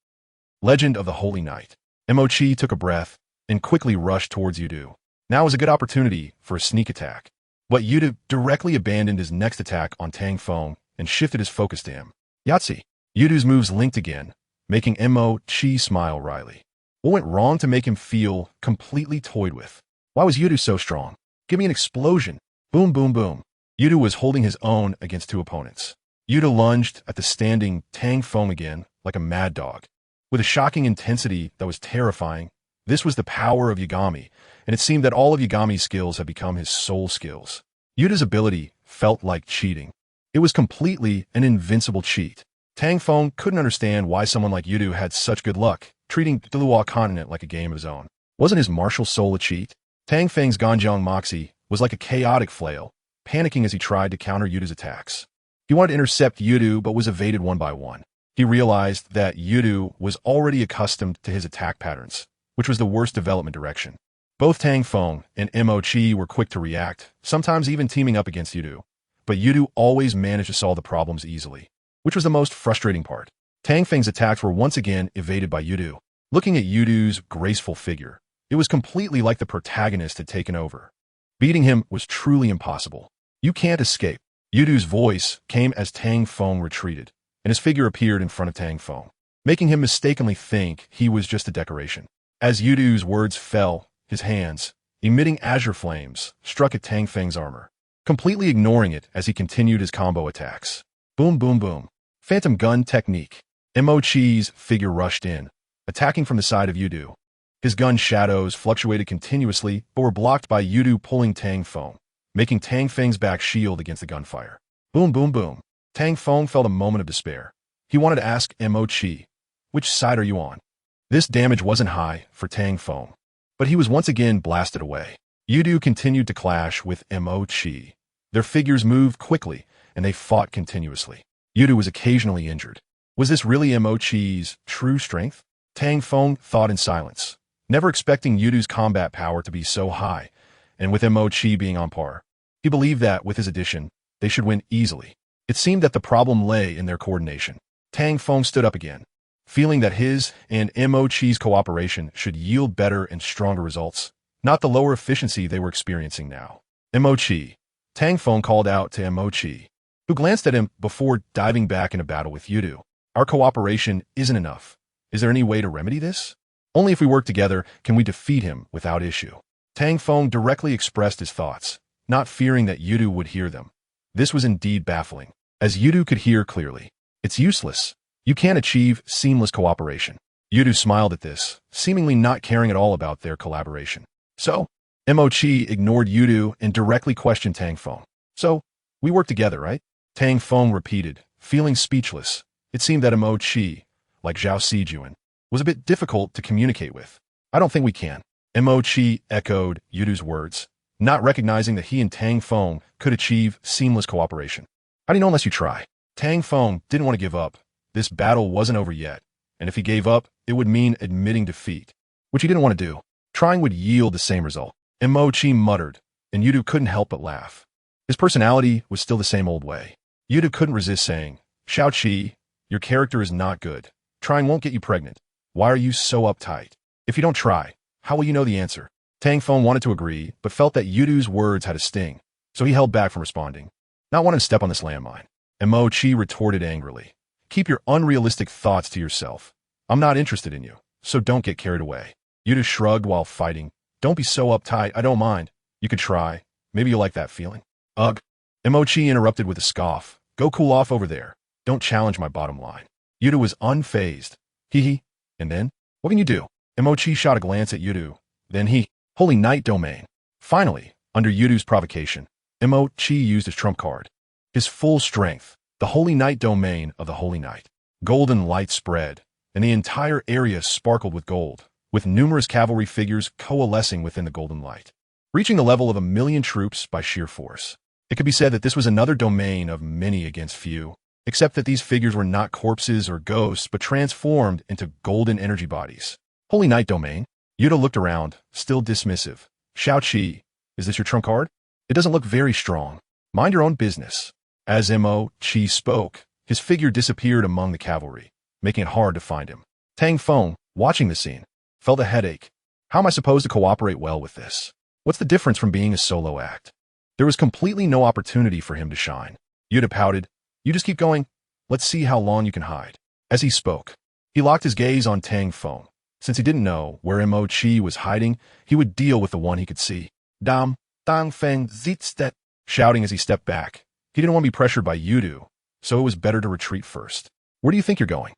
Legend of the Holy Knight. Mo Chi took a breath and quickly rushed towards Yudu. Now was a good opportunity for a sneak attack. But Yudu directly abandoned his next attack on Tang Feng and shifted his focus to him. Yahtzee. Yudu's moves linked again, making Mo Chi smile wryly. What went wrong to make him feel completely toyed with? Why was Yudu so strong? Give me an explosion. Boom, boom, boom. Yudu was holding his own against two opponents. Yudu lunged at the standing Tang Feng again like a mad dog. With a shocking intensity that was terrifying, this was the power of Yagami, and it seemed that all of Yagami's skills had become his soul skills. Yudu's ability felt like cheating. It was completely an invincible cheat. Tang Feng couldn't understand why someone like Yudu had such good luck, treating Douluo continent like a game of his own. Wasn't his martial soul a cheat? Tang Feng's Ganjiang Moxie was like a chaotic flail, panicking as he tried to counter Yudu's attacks. He wanted to intercept Yudu but was evaded one by one. He realized that Yudu was already accustomed to his attack patterns, which was the worst development direction. Both Tang Feng and Mo Chi were quick to react, sometimes even teaming up against Yudu. But Yudu always managed to solve the problems easily, which was the most frustrating part. Tang Feng's attacks were once again evaded by Yudu. Looking at Yudu's graceful figure, it was completely like the protagonist had taken over. Beating him was truly impossible. You can't escape. Yudu's voice came as Tang Feng retreated, and his figure appeared in front of Tang Feng, making him mistakenly think he was just a decoration. As Yudu's words fell, his hands, emitting azure flames, struck at Tang Feng's armor, completely ignoring it as he continued his combo attacks. Boom, boom, boom. Phantom gun technique. Mo Chi's figure rushed in, attacking from the side of Yudu. His gun shadows fluctuated continuously but were blocked by Yudu pulling Tang Feng, making Tang Feng's back shield against the gunfire. Boom, boom, boom. Tang Feng felt a moment of despair. He wanted to ask Mo Chi, which side are you on? This damage wasn't high for Tang Feng, but he was once again blasted away. Yudu continued to clash with Mo Chi. Their figures moved quickly, and they fought continuously. Yudu was occasionally injured. Was this really Mo Chi's true strength? Tang Feng thought in silence, never expecting Yudu's combat power to be so high, and with Mo Chi being on par. He believed that, with his addition, they should win easily. It seemed that the problem lay in their coordination. Tang Feng stood up again, feeling that his and Mo Chi's cooperation should yield better and stronger results, not the lower efficiency they were experiencing now. Mo Chi. Tang Feng called out to Mo Chi, who glanced at him before diving back into battle with Yudu. Our cooperation isn't enough. Is there any way to remedy this? Only if we work together can we defeat him without issue. Tang Feng directly expressed his thoughts, not fearing that Yudu would hear them. This was indeed baffling, as Yudu could hear clearly. It's useless. You can't achieve seamless cooperation. Yudu smiled at this, seemingly not caring at all about their collaboration. So, Mo Chi ignored Yudu and directly questioned Tang Feng. So, we work together, right? Tang Feng repeated, feeling speechless. It seemed that Mo Chi, like Zhao Sijuan, was a bit difficult to communicate with. I don't think we can. Mo Chi echoed Yudu's words, not recognizing that he and Tang Feng could achieve seamless cooperation. How do you know unless you try? Tang Feng didn't want to give up. This battle wasn't over yet, and if he gave up, it would mean admitting defeat, which he didn't want to do. Trying would yield the same result. Mo Chi muttered, and Yudu couldn't help but laugh. His personality was still the same old way. Yudu couldn't resist saying, Xiao Qi, your character is not good. Trying won't get you pregnant. Why are you so uptight? If you don't try, how will you know the answer? Tang Feng wanted to agree, but felt that Yudu's words had a sting, so he held back from responding. Not wanting to step on this landmine. And Mo Chi retorted angrily. Keep your unrealistic thoughts to yourself. I'm not interested in you, so don't get carried away. Yudu shrugged while fighting. Don't be so uptight, I don't mind. You could try. Maybe you'll like that feeling. Ugh. Emochi interrupted with a scoff. Go cool off over there. Don't challenge my bottom line. Yudu was unfazed. Hee. And then? What can you do? Emochi shot a glance at Yudu. Then he. Holy Knight Domain. Finally, under Yudu's provocation, Emochi used his trump card. His full strength. The Holy Knight Domain of the Holy Knight. Golden light spread, and the entire area sparkled with gold, with numerous cavalry figures coalescing within the golden light, reaching the level of 1,000,000 troops by sheer force. It could be said that this was another domain of many against few, except that these figures were not corpses or ghosts, but transformed into golden energy bodies. Holy Knight Domain? Yuda looked around, still dismissive. Xiao Qi, is this your trump card? It doesn't look very strong. Mind your own business. As Mo Chi spoke, his figure disappeared among the cavalry, making it hard to find him. Tang Feng, watching the scene, felt a headache. How am I supposed to cooperate well with this? What's the difference from being a solo act? There was completely no opportunity for him to shine. Yuda pouted. You just keep going. Let's see how long you can hide. As he spoke, he locked his gaze on Tang Feng. Since he didn't know where Mo Chi was hiding, he would deal with the one he could see. Tang Feng zitstet, shouting as he stepped back. He didn't want to be pressured by Yudu, so it was better to retreat first. Where do you think you're going?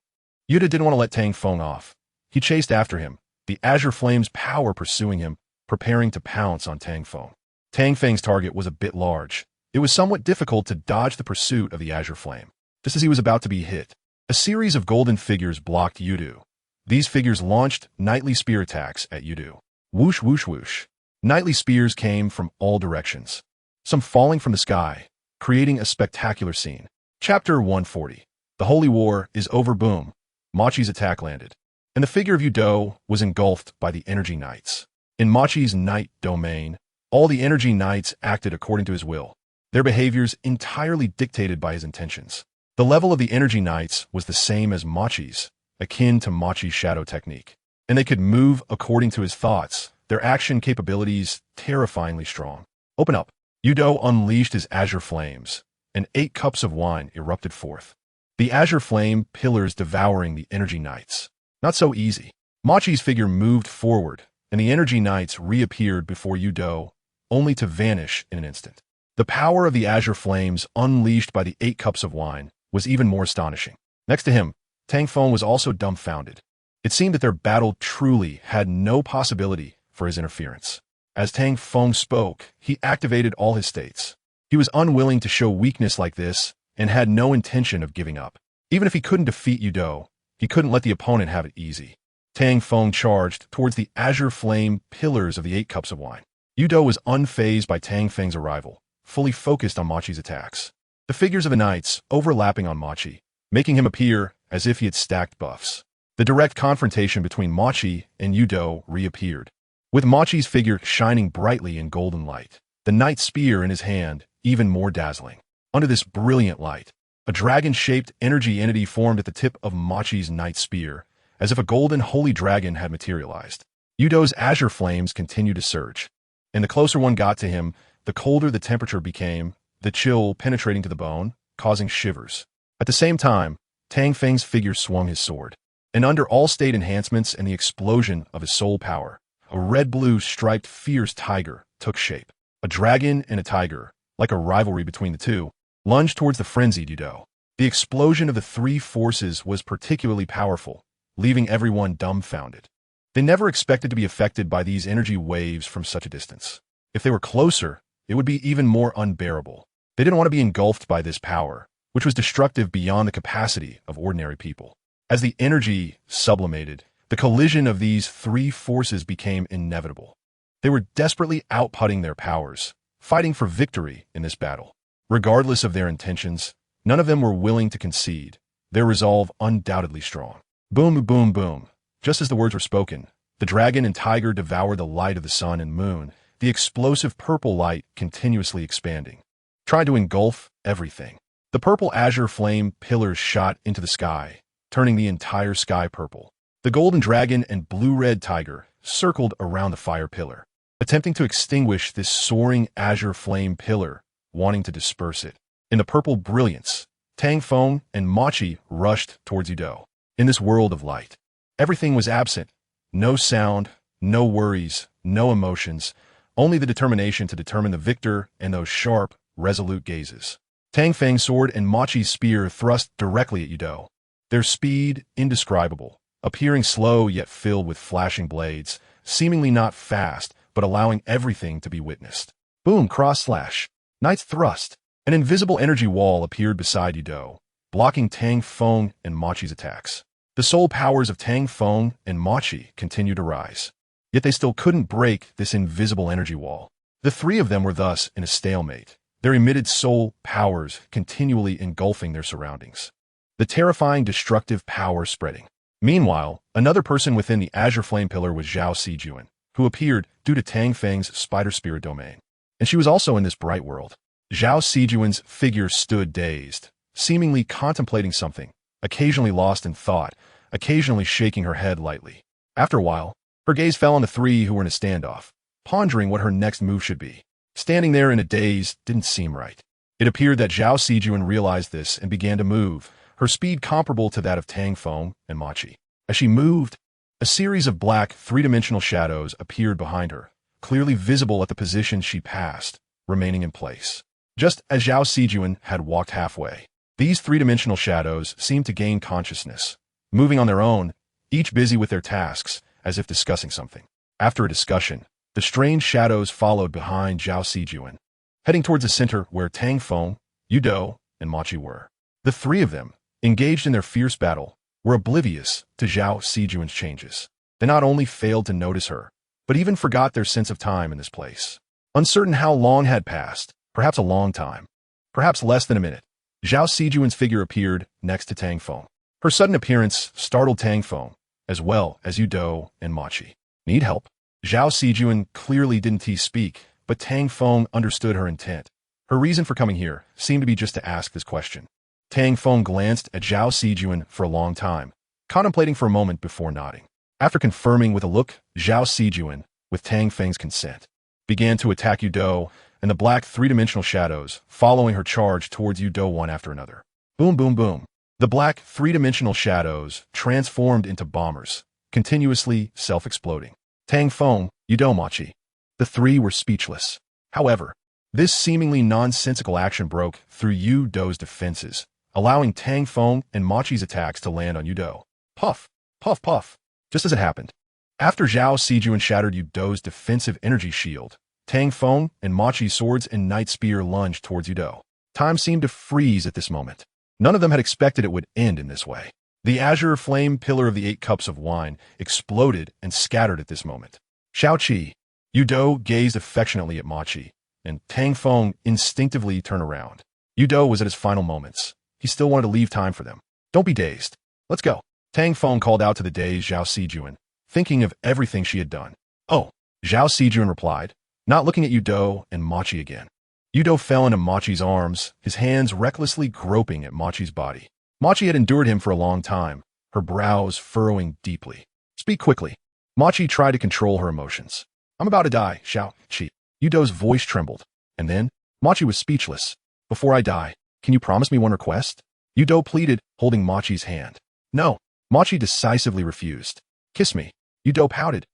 Yuda didn't want to let Tang Feng off. He chased after him, the azure flame's power pursuing him, preparing to pounce on Tang Feng. Tang Feng's target was a bit large. It was somewhat difficult to dodge the pursuit of the azure flame. Just as he was about to be hit, a series of golden figures blocked Yudu. These figures launched nightly spear attacks at Yudu. Whoosh, whoosh, whoosh. Nightly spears came from all directions, some falling from the sky, creating a spectacular scene. Chapter 140. The Holy War is over. Boom. Machi's attack landed, and the figure of Yudo was engulfed by the energy knights. In Machi's Knight Domain, all the energy knights acted according to his will, their behaviors entirely dictated by his intentions. The level of the energy knights was the same as Machi's, akin to Machi's shadow technique, and they could move according to his thoughts, their action capabilities terrifyingly strong. Open up. Yudo unleashed his azure flames, and 8 cups of wine erupted forth. The azure flame pillars devouring the energy knights. Not so easy. Machi's figure moved forward, and the energy knights reappeared before Yudo, only to vanish in an instant. The power of the azure flames unleashed by the 8 cups of wine was even more astonishing. Next to him, Tang Feng was also dumbfounded. It seemed that their battle truly had no possibility for his interference. As Tang Feng spoke, he activated all his states. He was unwilling to show weakness like this and had no intention of giving up. Even if he couldn't defeat Yudo, he couldn't let the opponent have it easy. Tang Feng charged towards the azure flame pillars of the 8 cups of wine. Yudo was unfazed by Tang Feng's arrival, fully focused on Machi's attacks. The figures of the knights overlapping on Machi, making him appear as if he had stacked buffs. The direct confrontation between Machi and Yudo reappeared, with Machi's figure shining brightly in golden light, the knight's spear in his hand even more dazzling. Under this brilliant light, a dragon-shaped energy entity formed at the tip of Machi's knight's spear, as if a golden holy dragon had materialized. Yudo's azure flames continued to surge, and the closer one got to him, the colder the temperature became, the chill penetrating to the bone, causing shivers. At the same time, Tang Feng's figure swung his sword, and under all state enhancements and the explosion of his soul power, a red-blue striped fierce tiger took shape. A dragon and a tiger, like a rivalry between the two, lunged towards the frenzied Yudo. The explosion of the 3 forces was particularly powerful, leaving everyone dumbfounded. They never expected to be affected by these energy waves from such a distance. If they were closer, it would be even more unbearable. They didn't want to be engulfed by this power, which was destructive beyond the capacity of ordinary people. As the energy sublimated, the collision of these 3 forces became inevitable. They were desperately outputting their powers, fighting for victory in this battle. Regardless of their intentions, none of them were willing to concede, their resolve undoubtedly strong. Boom, boom, boom. Just as the words were spoken, the dragon and tiger devoured the light of the sun and moon, the explosive purple light continuously expanding, trying to engulf everything. The purple azure flame pillars shot into the sky, turning the entire sky purple. The golden dragon and blue-red tiger circled around the fire pillar, attempting to extinguish this soaring azure flame pillar, wanting to disperse it. In the purple brilliance, Tang Feng and Machi rushed towards Yudo. In this world of light, everything was absent. No sound, no worries, no emotions, only the determination to determine the victor and those sharp, resolute gazes. Tang Feng's sword and Machi's spear thrust directly at Yudo. Their speed, indescribable, appearing slow yet filled with flashing blades, seemingly not fast, but allowing everything to be witnessed. Boom, cross slash. Knight's thrust. An invisible energy wall appeared beside Yudo, blocking Tang Feng and Machi's attacks. The soul powers of Tang Feng and Machi continued to rise. Yet they still couldn't break this invisible energy wall. The three of them were thus in a stalemate, their emitted soul powers continually engulfing their surroundings. The terrifying destructive power spreading. Meanwhile, another person within the Azure Flame Pillar was Zhao Sijuan, who appeared due to Tang Feng's spider spirit domain. And she was also in this bright world. Zhao Sijuan's figure stood dazed, seemingly contemplating something, occasionally lost in thought, occasionally shaking her head lightly. After a while, her gaze fell on the three who were in a standoff, pondering what her next move should be. Standing there in a daze didn't seem right. It appeared that Zhao Sijuan realized this and began to move, her speed comparable to that of Tang Feng and Machi. As she moved, a series of black, three-dimensional shadows appeared behind her, clearly visible at the position she passed, remaining in place. Just as Zhao Sijuan had walked halfway, these three-dimensional shadows seemed to gain consciousness, moving on their own, each busy with their tasks, as if discussing something. After a discussion, the strange shadows followed behind Zhao Sijuan, heading towards the center where Tang Feng, Yudo, and Machi were. The three of them, engaged in their fierce battle, were oblivious to Zhao Sijuan's changes. They not only failed to notice her, but even forgot their sense of time in this place. Uncertain how long had passed, perhaps a long time, perhaps less than a minute, Zhao Sijuan's figure appeared next to Tang Feng. Her sudden appearance startled Tang Feng, as well as Yudo and Machi. Need help? Zhao Sijuan clearly didn't speak, but Tang Feng understood her intent. Her reason for coming here seemed to be just to ask this question. Tang Feng glanced at Zhao Sijuan for a long time, contemplating for a moment before nodding. After confirming with a look, Zhao Sijuan, with Tang Feng's consent, began to attack Yudo and the black three-dimensional shadows, following her charge towards Yudo one after another. Boom, boom, boom. The black three-dimensional shadows transformed into bombers, continuously self-exploding. Tang Feng, Yudo, Machi. The three were speechless. However, this seemingly nonsensical action broke through Yudo's defenses, allowing Tang Feng and Machi's attacks to land on Yudo. Puff, puff, puff. Just as it happened, after Zhao Sijuan shattered Yudo's defensive energy shield, Tang Feng and Machi's swords and knight spear lunged towards Yudo. Time seemed to freeze at this moment. None of them had expected it would end in this way. The azure flame pillar of the 8 cups of wine exploded and scattered at this moment. Xiaoqi. Yudo gazed affectionately at Machi, and Tang Feng instinctively turned around. Yudo was at his final moments. He still wanted to leave time for them. Don't be dazed. Let's go. Tang Feng called out to the dazed Zhao Sijuan, thinking of everything she had done. Oh, Zhao Sijuan replied, not looking at Yudo and Machi again. Yudo fell into Machi's arms, his hands recklessly groping at Machi's body. Machi had endured him for a long time, her brows furrowing deeply. Speak quickly. Machi tried to control her emotions. I'm about to die, Xiaoqi. Yudo's voice trembled. And then, Machi was speechless. Before I die, can you promise me one request? Yudo pleaded, holding Machi's hand. No. Machi decisively refused. Kiss me. Yudo pouted.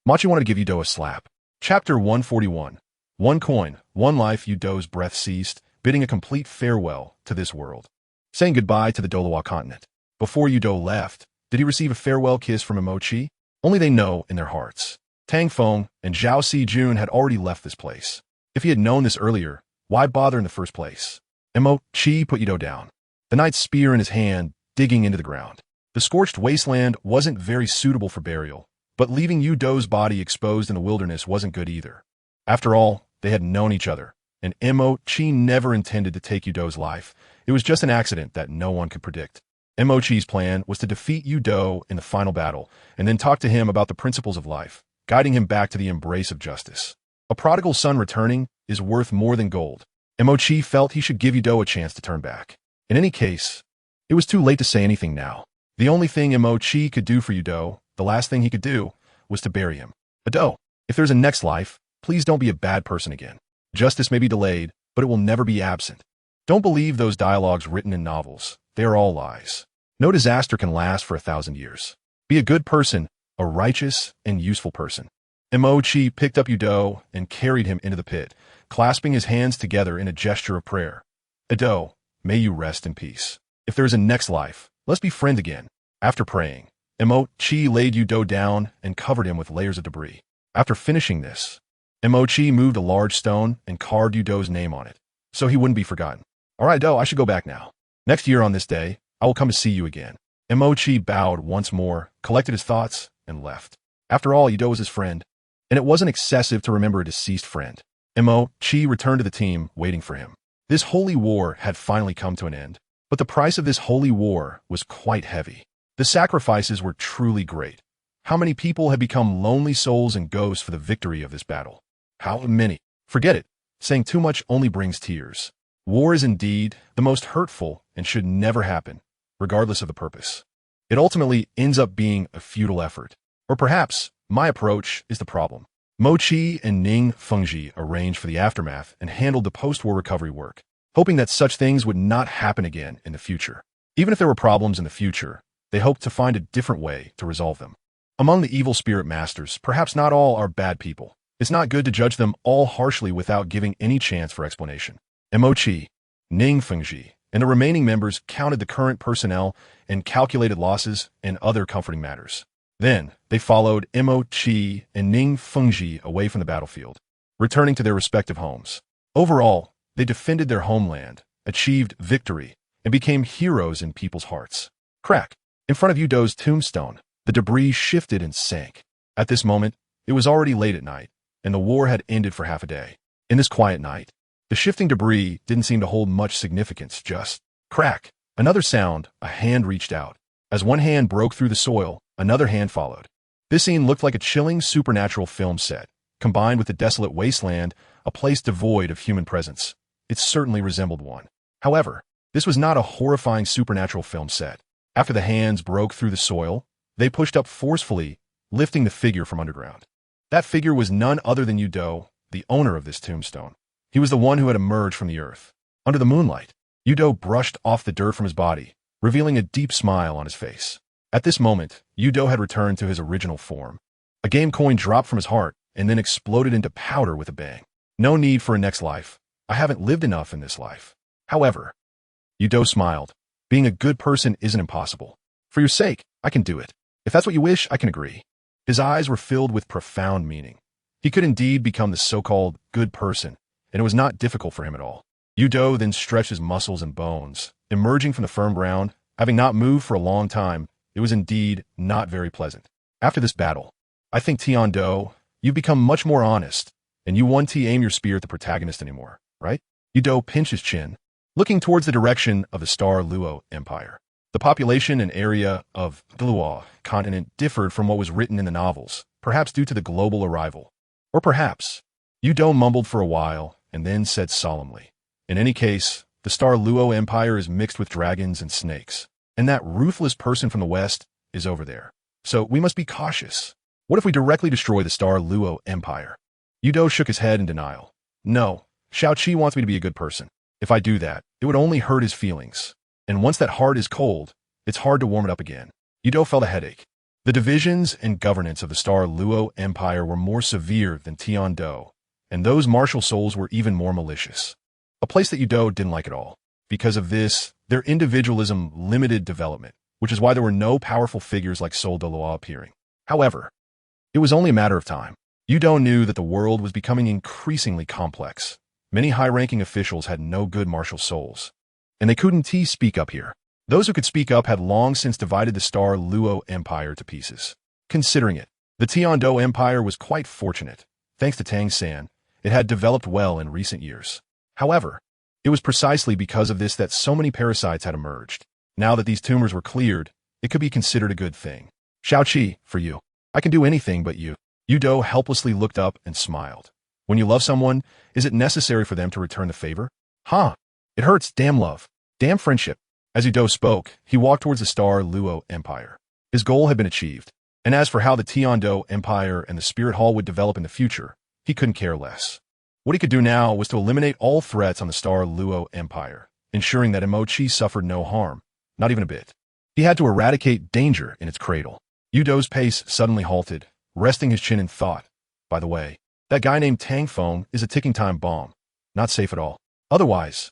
Machi wanted to give Yudo a slap. Chapter 141. One coin, one life. Yudo's breath ceased, bidding a complete farewell to this world. Saying goodbye to the Douluo continent. Before Yudo left, did he receive a farewell kiss from Emochi? Only they know in their hearts. Tang Feng and Zhao Sijuan had already left this place. If he had known this earlier, why bother in the first place? Emochi put Yudo down, the knight's spear in his hand, digging into the ground. The scorched wasteland wasn't very suitable for burial, but leaving Yudo's body exposed in the wilderness wasn't good either. After all, they had known each other, and Emochi never intended to take Yudo's life. It was just an accident that no one could predict. Emochi's plan was to defeat Yudo in the final battle, and then talk to him about the principles of life, guiding him back to the embrace of justice. A prodigal son returning is worth more than gold. Emochi felt he should give Yudo a chance to turn back. In any case, it was too late to say anything now. The only thing Mo Chi could do for Yudo, the last thing he could do, was to bury him. Ado, if there's a next life, please don't be a bad person again. Justice may be delayed, but it will never be absent. Don't believe those dialogues written in novels. They are all lies. No disaster can last for 1,000 years. Be a good person, a righteous and useful person. Mo Chi picked up Yudo and carried him into the pit, clasping his hands together in a gesture of prayer. Ado, may you rest in peace. If there is a next life, let's be friends again. After praying, Mo Chi laid Yudo down and covered him with layers of debris. After finishing this, Mo Chi moved a large stone and carved Yudo's name on it, so he wouldn't be forgotten. All right, Do, I should go back now. Next year on this day, I will come to see you again. Mo Chi bowed once more, collected his thoughts, and left. After all, Yudo was his friend, and it wasn't excessive to remember a deceased friend. Mo Chi returned to the team, waiting for him. This holy war had finally come to an end, but the price of this holy war was quite heavy. The sacrifices were truly great. How many people had become lonely souls and ghosts for the victory of this battle? How many? Forget it. Saying too much only brings tears. War is indeed the most hurtful and should never happen, regardless of the purpose. It ultimately ends up being a futile effort. Or perhaps my approach is the problem. Mo Chi and Ning Fengji arranged for the aftermath and handled the post-war recovery work, hoping that such things would not happen again in the future. Even if there were problems in the future, they hoped to find a different way to resolve them. Among the evil spirit masters, perhaps not all are bad people. It's not good to judge them all harshly without giving any chance for explanation. Mo Chi, Ning Fengji, and the remaining members counted the current personnel and calculated losses and other comforting matters. Then, they followed Mo Chi and Ning Fengji away from the battlefield, returning to their respective homes. Overall, they defended their homeland, achieved victory, and became heroes in people's hearts. Crack! In front of Yudo's tombstone, the debris shifted and sank. At this moment, it was already late at night, and the war had ended for half a day. In this quiet night, the shifting debris didn't seem to hold much significance, just crack. Another sound, a hand reached out. As one hand broke through the soil, another hand followed. This scene looked like a chilling supernatural film set, combined with the desolate wasteland, a place devoid of human presence. It certainly resembled one. However, this was not a horrifying supernatural film set. After the hands broke through the soil, they pushed up forcefully, lifting the figure from underground. That figure was none other than Yudo, the owner of this tombstone. He was the one who had emerged from the earth. Under the moonlight, Yudo brushed off the dirt from his body, revealing a deep smile on his face. At this moment, Yudo had returned to his original form. A game coin dropped from his heart and then exploded into powder with a bang. No need for a next life. I haven't lived enough in this life. However, Yudo smiled. Being a good person isn't impossible. For your sake, I can do it. If that's what you wish, I can agree. His eyes were filled with profound meaning. He could indeed become the so-called good person, and it was not difficult for him at all. Yudo then stretched his muscles and bones, emerging from the firm ground. Having not moved for a long time, it was indeed not very pleasant. After this battle, I think Tian-Do, you've become much more honest, and you won't aim your spear at the protagonist anymore, right? Yudo pinched his chin, looking towards the direction of the Star Luo Empire. The population and area of Douluo continent differed from what was written in the novels, perhaps due to the global arrival. Or perhaps, Yudo mumbled for a while and then said solemnly, in any case, the Star Luo Empire is mixed with dragons and snakes, and that ruthless person from the west is over there. So we must be cautious. What if we directly destroy the Star Luo Empire? Yudo shook his head in denial. No, Xiaoqi wants me to be a good person. If I do that, it would only hurt his feelings. And once that heart is cold, it's hard to warm it up again. Yudo felt a headache. The divisions and governance of the Star Luo Empire were more severe than Tian-Do, and those martial souls were even more malicious. A place that Yudo didn't like at all. Because of this, their individualism limited development, which is why there were no powerful figures like Sol Douluo appearing. However, it was only a matter of time. Yudo knew that the world was becoming increasingly complex. Many high-ranking officials had no good martial souls, and they couldn't speak up here. Those who could speak up had long since divided the Star Luo Empire to pieces. Considering it, the Tian-Do Empire was quite fortunate. Thanks to Tang San, it had developed well in recent years. However, it was precisely because of this that so many parasites had emerged. Now that these tumors were cleared, it could be considered a good thing. Xiaoqi, for you. I can do anything but you. Yudo helplessly looked up and smiled. When you love someone, is it necessary for them to return the favor? Huh. It hurts, damn love. Damn friendship. As Yu spoke, he walked towards the Douluo Empire. His goal had been achieved. And as for how the Tiando Empire and the Spirit Hall would develop in the future, he couldn't care less. What he could do now was to eliminate all threats on the Douluo Empire, ensuring that Imochi suffered no harm, not even a bit. He had to eradicate danger in its cradle. Yudo's pace suddenly halted, resting his chin in thought. By the way, that guy named Tang Feng is a ticking time bomb. Not safe at all. Otherwise,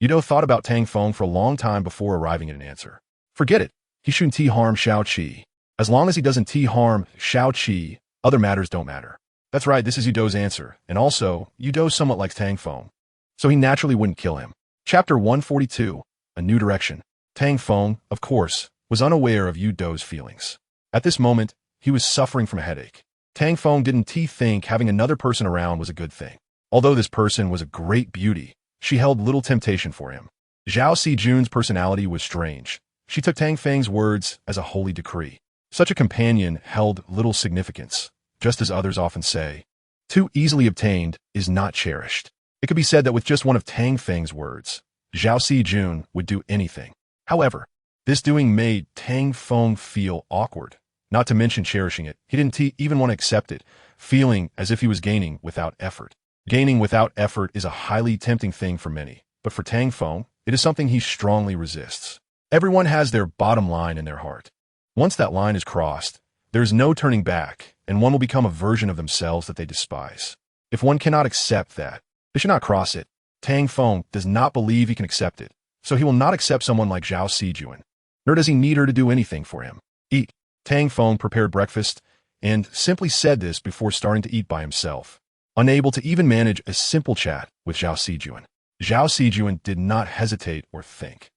Yudo thought about Tang Feng for a long time before arriving at an answer. Forget it. He shouldn't harm Xiao Qi. As long as he doesn't harm Xiao Qi, other matters don't matter. That's right, this is Yudo's answer. And also, Yudo somewhat likes Tang Feng, so he naturally wouldn't kill him. Chapter 142, A New Direction. Tang Feng, of course, was unaware of Yudo's feelings. At this moment, he was suffering from a headache. Tang Feng didn't think having another person around was a good thing. Although this person was a great beauty, she held little temptation for him. Zhao Sijun's personality was strange. She took Tang Feng's words as a holy decree. Such a companion held little significance, just as others often say. Too easily obtained is not cherished. It could be said that with just one of Tang Feng's words, Zhao Sijun would do anything. However, this doing made Tang Feng feel awkward. Not to mention cherishing it, he didn't even want to accept it, feeling as if he was gaining without effort. Gaining without effort is a highly tempting thing for many, but for Tang Feng, it is something he strongly resists. Everyone has their bottom line in their heart. Once that line is crossed, there is no turning back, and one will become a version of themselves that they despise. If one cannot accept that, they should not cross it. Tang Feng does not believe he can accept it, so he will not accept someone like Zhao Sijun, nor does he need her to do anything for him. Eat. Tang Feng prepared breakfast and simply said this before starting to eat by himself, unable to even manage a simple chat with Zhao Sijun. Zhao Sijun did not hesitate or think.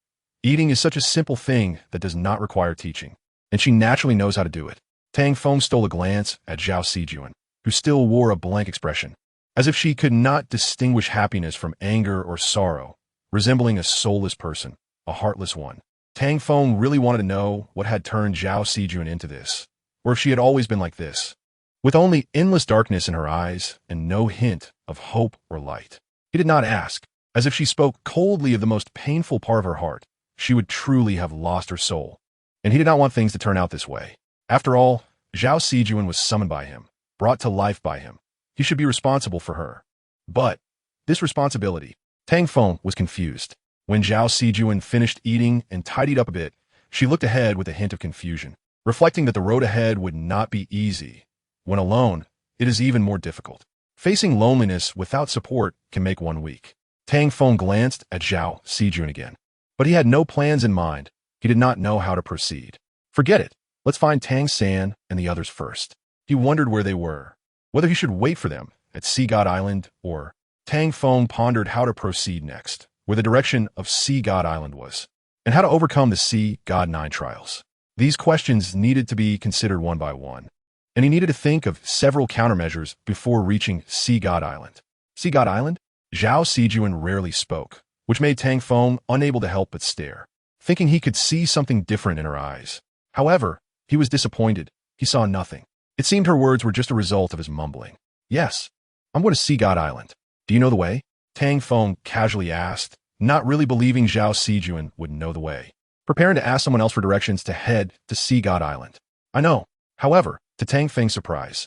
Eating is such a simple thing that does not require teaching, and she naturally knows how to do it. Tang Feng stole a glance at Zhao Sijun, who still wore a blank expression, as if she could not distinguish happiness from anger or sorrow, resembling a soulless person, a heartless one. Tang Feng really wanted to know what had turned Zhao Sijun into this, or if she had always been like this, with only endless darkness in her eyes and no hint of hope or light. He did not ask, as if she spoke coldly of the most painful part of her heart. She would truly have lost her soul, and he did not want things to turn out this way. After all, Zhao Sijun was summoned by him, brought to life by him. He should be responsible for her. But this responsibility, Tang Feng was confused. When Zhao Sijun finished eating and tidied up a bit, she looked ahead with a hint of confusion, reflecting that the road ahead would not be easy. When alone, it is even more difficult. Facing loneliness without support can make one weak. Tang Feng glanced at Zhao Sijun again, but he had no plans in mind. He did not know how to proceed. Forget it. Let's find Tang San and the others first. He wondered where they were, whether he should wait for them at Sea God Island or... Tang Feng pondered how to proceed next, where the direction of Sea God Island was, and how to overcome the Sea God 9 trials. These questions needed to be considered one by one, and he needed to think of several countermeasures before reaching Sea God Island. Sea God Island? Zhao Sijun rarely spoke, which made Tang Feng unable to help but stare, thinking he could see something different in her eyes. However, he was disappointed. He saw nothing. It seemed her words were just a result of his mumbling. Yes, I'm going to Sea God Island. Do you know the way? Tang Feng casually asked, not really believing Zhao Sijun would know the way, preparing to ask someone else for directions to head to Sea God Island. I know. However, to Tang Feng's surprise,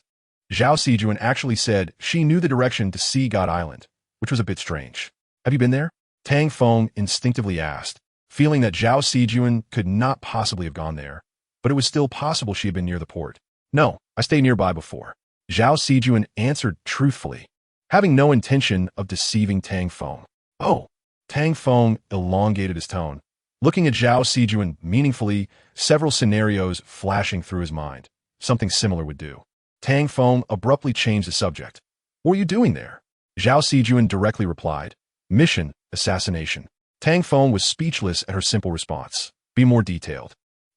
Zhao Sijun actually said she knew the direction to Sea God Island, which was a bit strange. Have you been there? Tang Feng instinctively asked, feeling that Zhao Sijun could not possibly have gone there, but it was still possible she had been near the port. No, I stayed nearby before. Zhao Sijun answered truthfully, having no intention of deceiving Tang Feng. Oh, Tang Feng elongated his tone, looking at Zhao Sijun meaningfully, several scenarios flashing through his mind. Something similar would do. Tang Feng abruptly changed the subject. What are you doing there? Zhao Sijun directly replied, mission, assassination. Tang Feng was speechless at her simple response. Be more detailed.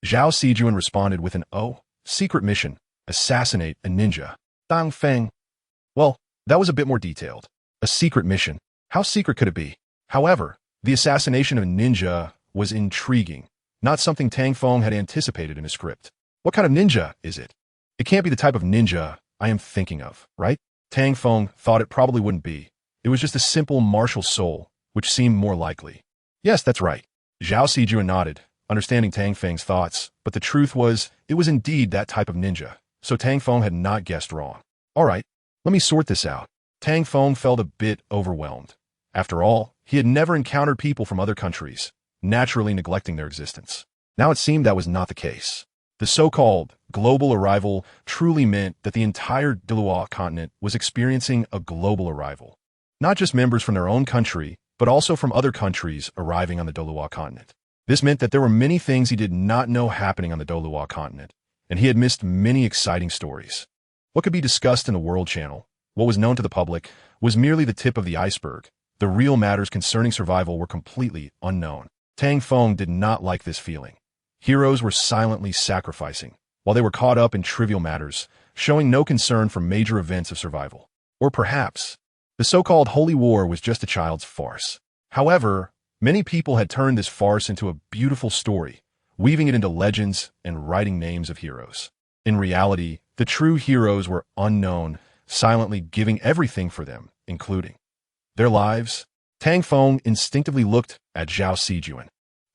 Zhao Sijun responded with an secret mission, assassinate a ninja. Tang Feng. Well, that was a bit more detailed. A secret mission. How secret could it be? However, the assassination of a ninja was intriguing, not something Tang Feng had anticipated in his script. What kind of ninja is it? It can't be the type of ninja I am thinking of, right? Tang Feng thought it probably wouldn't be. It was just a simple martial soul, which seemed more likely. Yes, that's right. Zhao Sijun nodded, understanding Tang Feng's thoughts, but the truth was, it was indeed that type of ninja, so Tang Feng had not guessed wrong. All right, let me sort this out. Tang Feng felt a bit overwhelmed. After all, he had never encountered people from other countries, naturally neglecting their existence. Now it seemed that was not the case. The so-called global arrival truly meant that the entire Douluo continent was experiencing a global arrival. Not just members from their own country, but also from other countries arriving on the Douluo continent. This meant that there were many things he did not know happening on the Douluo continent, and he had missed many exciting stories. What could be discussed in the World Channel, what was known to the public, was merely the tip of the iceberg. The real matters concerning survival were completely unknown. Tang Feng did not like this feeling. Heroes were silently sacrificing, while they were caught up in trivial matters, showing no concern for major events of survival. Or perhaps, the so-called Holy War was just a child's farce. However, many people had turned this farce into a beautiful story, weaving it into legends and writing names of heroes. In reality, the true heroes were unknown, silently giving everything for them, including their lives. Tang Feng instinctively looked at Zhao Sijun,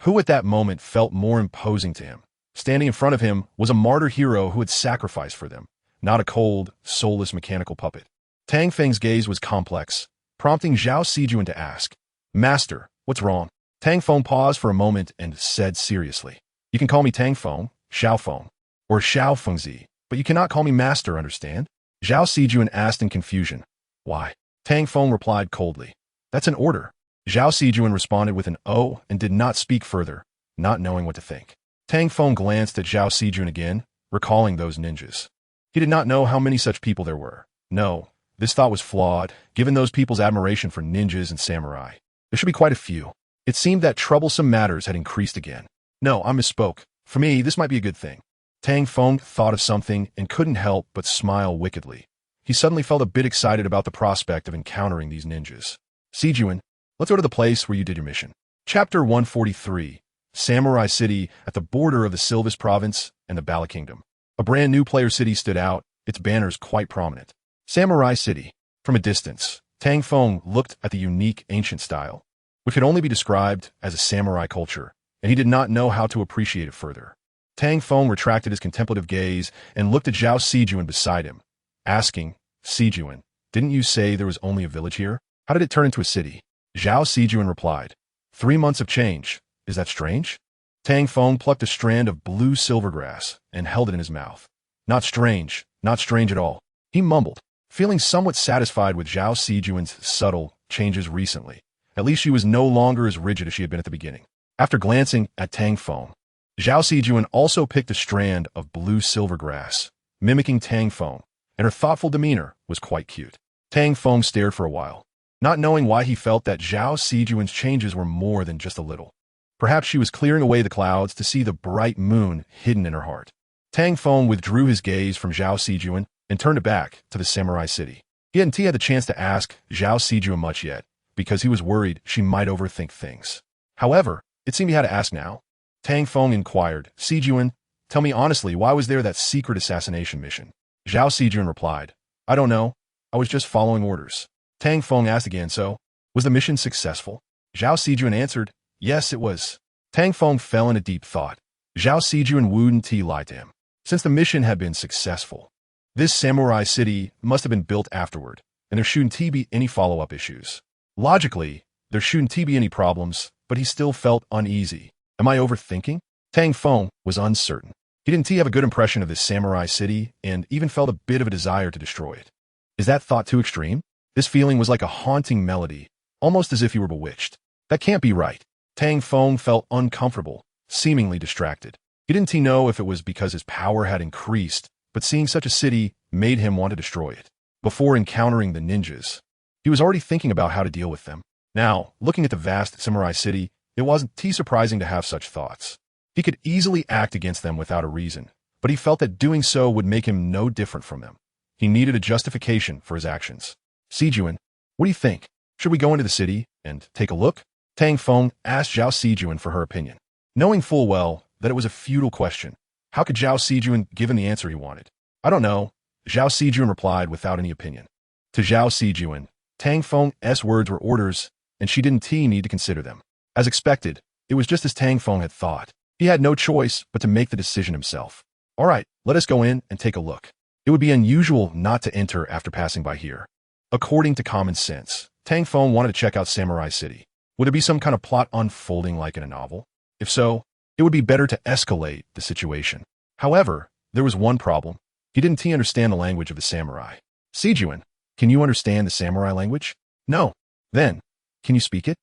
who at that moment felt more imposing to him. Standing in front of him was a martyr hero who had sacrificed for them, not a cold, soulless mechanical puppet. Tang Feng's gaze was complex, prompting Zhao Sijun to ask, "Master, what's wrong?" Tang Feng paused for a moment and said seriously, "You can call me Tang Feng, Xiao Feng, or Xiao Fengzi, but you cannot call me master, understand?" Zhao Sijun asked in confusion. "Why?" Tang Feng replied coldly, "That's an order." Zhao Sijun responded with an "oh" and did not speak further, not knowing what to think. Tang Feng glanced at Zhao Sijun again, recalling those ninjas. He did not know how many such people there were. No, this thought was flawed, given those people's admiration for ninjas and samurai. There should be quite a few. It seemed that troublesome matters had increased again. No, I misspoke. For me, this might be a good thing. Tang Feng thought of something and couldn't help but smile wickedly. He suddenly felt a bit excited about the prospect of encountering these ninjas. "Sijun, let's go to the place where you did your mission." Chapter 143, Samurai City at the border of the Silvis province and the Bala Kingdom. A brand new player city stood out, its banners quite prominent. Samurai City. From a distance, Tang Feng looked at the unique ancient style, which could only be described as a samurai culture, and he did not know how to appreciate it further. Tang Feng retracted his contemplative gaze and looked at Zhao Sijun beside him, asking, "Sijun, didn't you say there was only a village here? How did it turn into a city?" Zhao Sijun replied, 3 months of change. Is that strange?" Tang Feng plucked a strand of blue silvergrass and held it in his mouth. Not strange at all," he mumbled, feeling somewhat satisfied with Zhao Sijun's subtle changes recently. At least she was no longer as rigid as she had been at the beginning. After glancing at Tang Feng, Zhao Sijun also picked a strand of blue silvergrass, mimicking Tang Feng, and her thoughtful demeanor was quite cute. Tang Feng stared for a while, not knowing why he felt that Zhao Sijun's changes were more than just a little. Perhaps she was clearing away the clouds to see the bright moon hidden in her heart. Tang Feng withdrew his gaze from Zhao Sijun and turned it back to the samurai city. He hadn't had the chance to ask Zhao Sijun much yet, because he was worried she might overthink things. However, it seemed he had to ask now. Tang Feng inquired, "Sijun, tell me honestly, why was there that secret assassination mission?" Zhao Sijun replied, "I don't know. I was just following orders." Tang Feng asked again, "So, was the mission successful?" Zhao Sijun answered, "Yes, it was." Tang Feng fell into deep thought. Zhao Sijun wouldn't lie to him. Since the mission had been successful, this samurai city must have been built afterward, and there shouldn't be any follow-up issues. Logically, there shouldn't be any problems, but he still felt uneasy. Am I overthinking? Tang Feng was uncertain. He didn't have a good impression of this samurai city and even felt a bit of a desire to destroy it. Is that thought too extreme? This feeling was like a haunting melody, almost as if he were bewitched. That can't be right. Tang Feng felt uncomfortable, seemingly distracted. He didn't know if it was because his power had increased, but seeing such a city made him want to destroy it. Before encountering the ninjas, he was already thinking about how to deal with them. Now, looking at the vast samurai city, it wasn't too surprising to have such thoughts. He could easily act against them without a reason, but he felt that doing so would make him no different from them. He needed a justification for his actions. "Sijun, what do you think? Should we go into the city and take a look?" Tang Feng asked Zhao Sijun for her opinion. Knowing full well that it was a futile question, how could Zhao Sijun give him the answer he wanted? "I don't know," Zhao Sijun replied without any opinion. To Zhao Sijun, Tang Feng's words were orders, and she didn't need to consider them. As expected, It was just as Tang Feng had thought. He had no choice but to make the decision himself. All right, let us go in and take a look. It would be unusual not to enter after passing by here. According to common sense, Tang Feng wanted to check out Samurai City. Would there be some kind of plot unfolding like in a novel? If so, it would be better to escalate the situation. However, there was one problem. He didn't understand the language of the samurai. Sijuan, can you understand the samurai language? No. Then, can you speak it?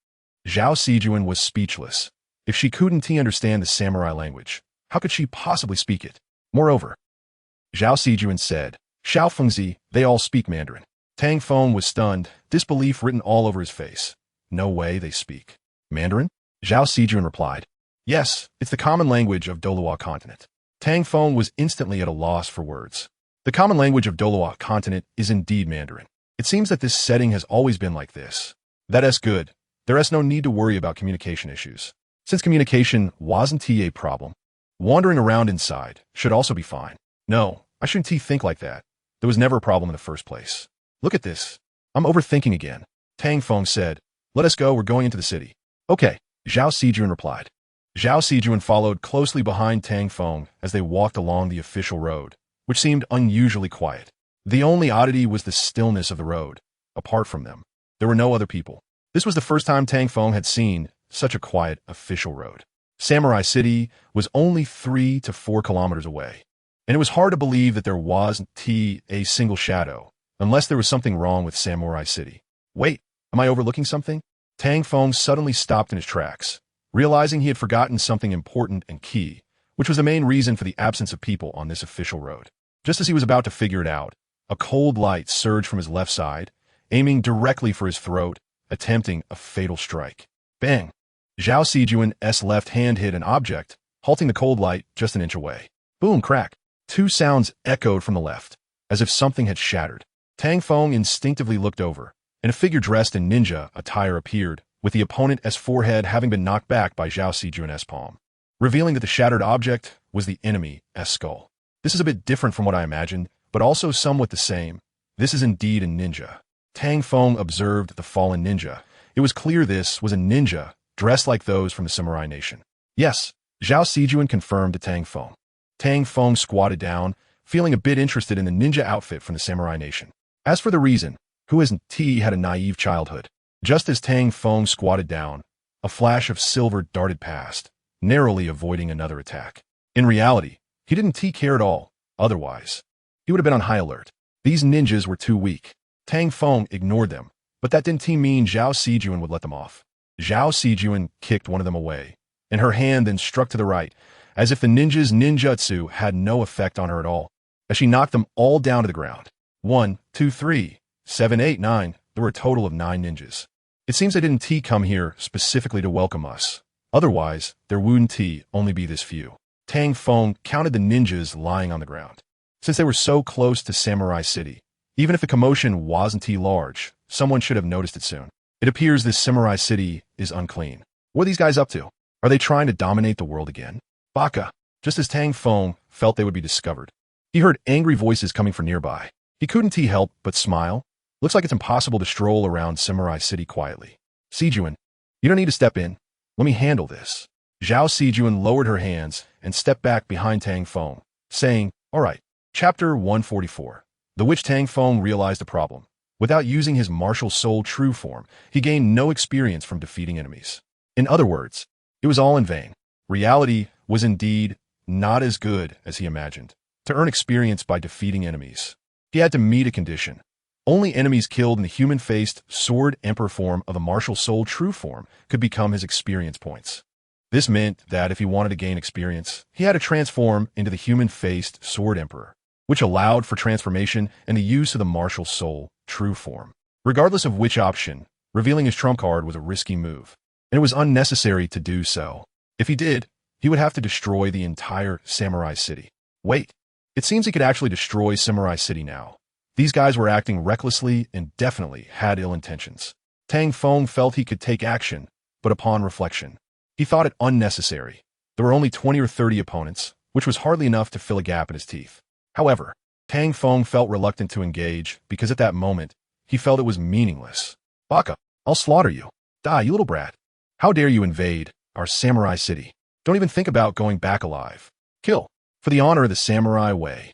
Zhao Sijuan was speechless. If she couldn't understand the samurai language, how could she possibly speak it? Moreover, Zhao Sijuan said, Xiao Fengzi, they all speak Mandarin. Tang Feng was stunned, disbelief written all over his face. No way they speak Mandarin? Zhao Sijuan replied, yes, it's the common language of Douluo continent. Tang Feng was instantly at a loss for words. The common language of Douluo continent is indeed Mandarin. It seems that this setting has always been like this. That's good. There is no need to worry about communication issues. Since communication wasn't a problem, wandering around inside should also be fine. No, I shouldn't think like that. There was never a problem in the first place. Look at this. I'm overthinking again. Tang Feng said, let us go, we're going into the city. Okay, Zhao Sijuan replied. Zhao Sijuan followed closely behind Tang Feng as they walked along the official road, which seemed unusually quiet. The only oddity was the stillness of the road. Apart from them, there were no other people. This was the first time Tang Feng had seen such a quiet official road. Samurai City was only 3 to 4 kilometers away, and it was hard to believe that there wasn't a single shadow, unless there was something wrong with Samurai City. Wait, am I overlooking something? Tang Feng suddenly stopped in his tracks, realizing he had forgotten something important and key, which was the main reason for the absence of people on this official road. Just as he was about to figure it out, a cold light surged from his left side, aiming directly for his throat, attempting a fatal strike. Bang! Zhao Sijuan's left hand hit an object, halting the cold light just an inch away. Boom, crack. 2 sounds echoed from the left, as if something had shattered. Tang Feng instinctively looked over, and a figure dressed in ninja attire appeared, with the opponent's forehead having been knocked back by Zhao Sijuan's palm, revealing that the shattered object was the enemy's skull. This is a bit different from what I imagined, but also somewhat the same. This is indeed a ninja. Tang Feng observed the fallen ninja. It was clear this was a ninja, dressed like those from the samurai nation. Yes, Zhao Sijuan confirmed to Tang Feng. Tang Feng squatted down, feeling a bit interested in the ninja outfit from the samurai nation. As for the reason, who hasn't had a naive childhood? Just as Tang Feng squatted down, a flash of silver darted past, narrowly avoiding another attack. In reality, he didn't care at all. Otherwise, he would have been on high alert. These ninjas were too weak. Tang Feng ignored them, but that didn't mean Zhao Sijuan would let them off. Zhao Sijuan kicked one of them away, and her hand then struck to the right, as if the ninja's ninjutsu had no effect on her at all, as she knocked them all down to the ground. 1, 2, 3, 7, 8, 9. There were a total of 9 ninjas. It seems they didn't come here specifically to welcome us. Otherwise, there wouldn't only be this few. Tang Feng counted the ninjas lying on the ground. Since they were so close to Samurai City, even if the commotion wasn't large, someone should have noticed it soon. It appears this Samurai City is unclean. What are these guys up to? Are they trying to dominate the world again? Baka! Just as Tang Feng felt they would be discovered, he heard angry voices coming from nearby. He couldn't help but smile. Looks like it's impossible to stroll around Samurai City quietly. Sijuan, you don't need to step in. Let me handle this. Zhao Sijuan lowered her hands and stepped back behind Tang Feng, saying, all right. Chapter 144. The which Tang Feng realized the problem. Without using his martial soul true form, he gained no experience from defeating enemies. In other words, it was all in vain. Reality was indeed not as good as he imagined. To earn experience by defeating enemies, he had to meet a condition. Only enemies killed in the human-faced sword emperor form of the martial soul true form could become his experience points. This meant that if he wanted to gain experience, he had to transform into the human-faced sword emperor, which allowed for transformation and the use of the martial soul true form. Regardless of which option, revealing his trump card was a risky move, and it was unnecessary to do so. If he did, he would have to destroy the entire Samurai City. Wait, it seems he could actually destroy Samurai City now. These guys were acting recklessly and definitely had ill intentions. Tang Feng felt he could take action, but upon reflection, he thought it unnecessary. There were only 20 or 30 opponents, which was hardly enough to fill a gap in his teeth. However, Tang Feng felt reluctant to engage because at that moment, he felt it was meaningless. Baka, I'll slaughter you. Die, you little brat. How dare you invade our samurai city. Don't even think about going back alive. Kill, for the honor of the samurai way.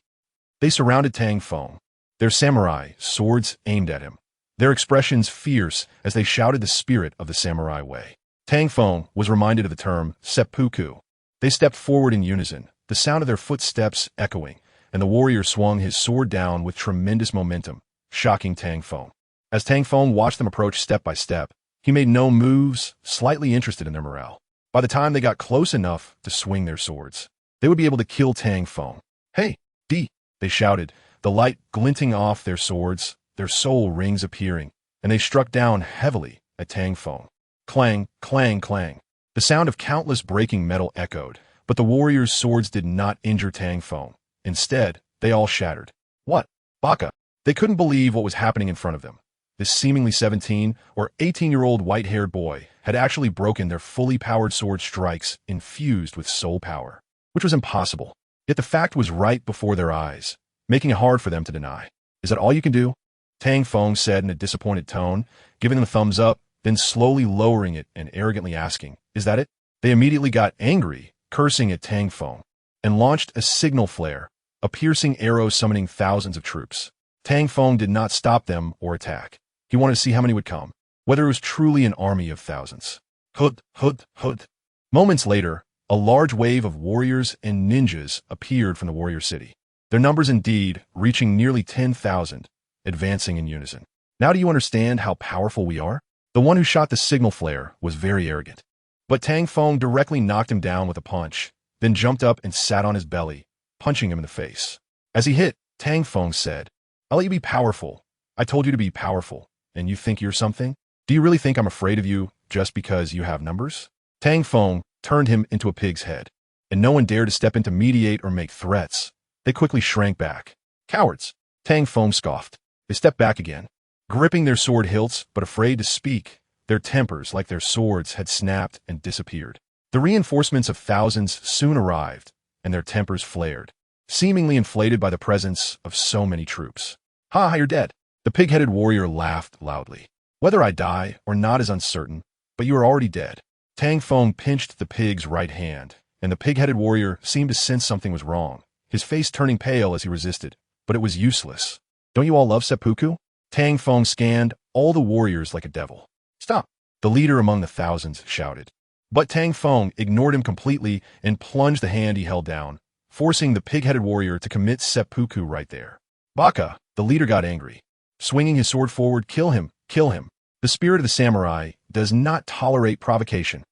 They surrounded Tang Feng, their samurai swords aimed at him, their expressions fierce as they shouted the spirit of the samurai way. Tang Feng was reminded of the term seppuku. They stepped forward in unison, the sound of their footsteps echoing, and the warrior swung his sword down with tremendous momentum, shocking Tang Feng. As Tang Feng watched them approach step by step, he made no moves, slightly interested in their morale. By the time they got close enough to swing their swords, they would be able to kill Tang Feng. "Hey, D!" they shouted, the light glinting off their swords, their soul rings appearing, and they struck down heavily at Tang Feng. Clang, clang, clang. The sound of countless breaking metal echoed, but the warriors' swords did not injure Tang Feng. Instead, they all shattered. What? Baka! They couldn't believe what was happening in front of them. This seemingly 17 or 18-year-old white-haired boy had actually broken their fully powered sword strikes infused with soul power, which was impossible. Yet the fact was right before their eyes, making it hard for them to deny. "Is that all you can do?" Tang Feng said in a disappointed tone, giving them a thumbs up, then slowly lowering it and arrogantly asking, "Is that it?" They immediately got angry, cursing at Tang Feng, and launched a signal flare, a piercing arrow summoning thousands of troops. Tang Feng did not stop them or attack. He wanted to see how many would come, whether it was truly an army of thousands. Hud, hud, hud. Moments later, a large wave of warriors and ninjas appeared from the warrior city. Their numbers indeed reaching nearly 10,000, advancing in unison. "Now do you understand how powerful we are?" The one who shot the signal flare was very arrogant. But Tang Feng directly knocked him down with a punch, then jumped up and sat on his belly, punching him in the face. As he hit, Tang Feng said, "I'll let you be powerful. I told you to be powerful, and you think you're something? Do you really think I'm afraid of you just because you have numbers?" Tang Feng turned him into a pig's head, and no one dared to step in to mediate or make threats. They quickly shrank back. "Cowards!" Tang Feng scoffed. They stepped back again, gripping their sword hilts but afraid to speak. Their tempers, like their swords, had snapped and disappeared. The reinforcements of thousands soon arrived, and their tempers flared, seemingly inflated by the presence of so many troops. "Ha, you're dead." The pig-headed warrior laughed loudly. "Whether I die or not is uncertain, but you are already dead." Tang Feng pinched the pig's right hand, and the pig-headed warrior seemed to sense something was wrong, his face turning pale as he resisted, but it was useless. "Don't you all love seppuku?" Tang Feng scanned all the warriors like a devil. "Stop!" the leader among the thousands shouted. But Tang Feng ignored him completely and plunged the hand he held down, forcing the pig-headed warrior to commit seppuku right there. "Baka!" the leader got angry. Swinging his sword forward, "Kill him! Kill him!" The spirit of the samurai does not tolerate provocation.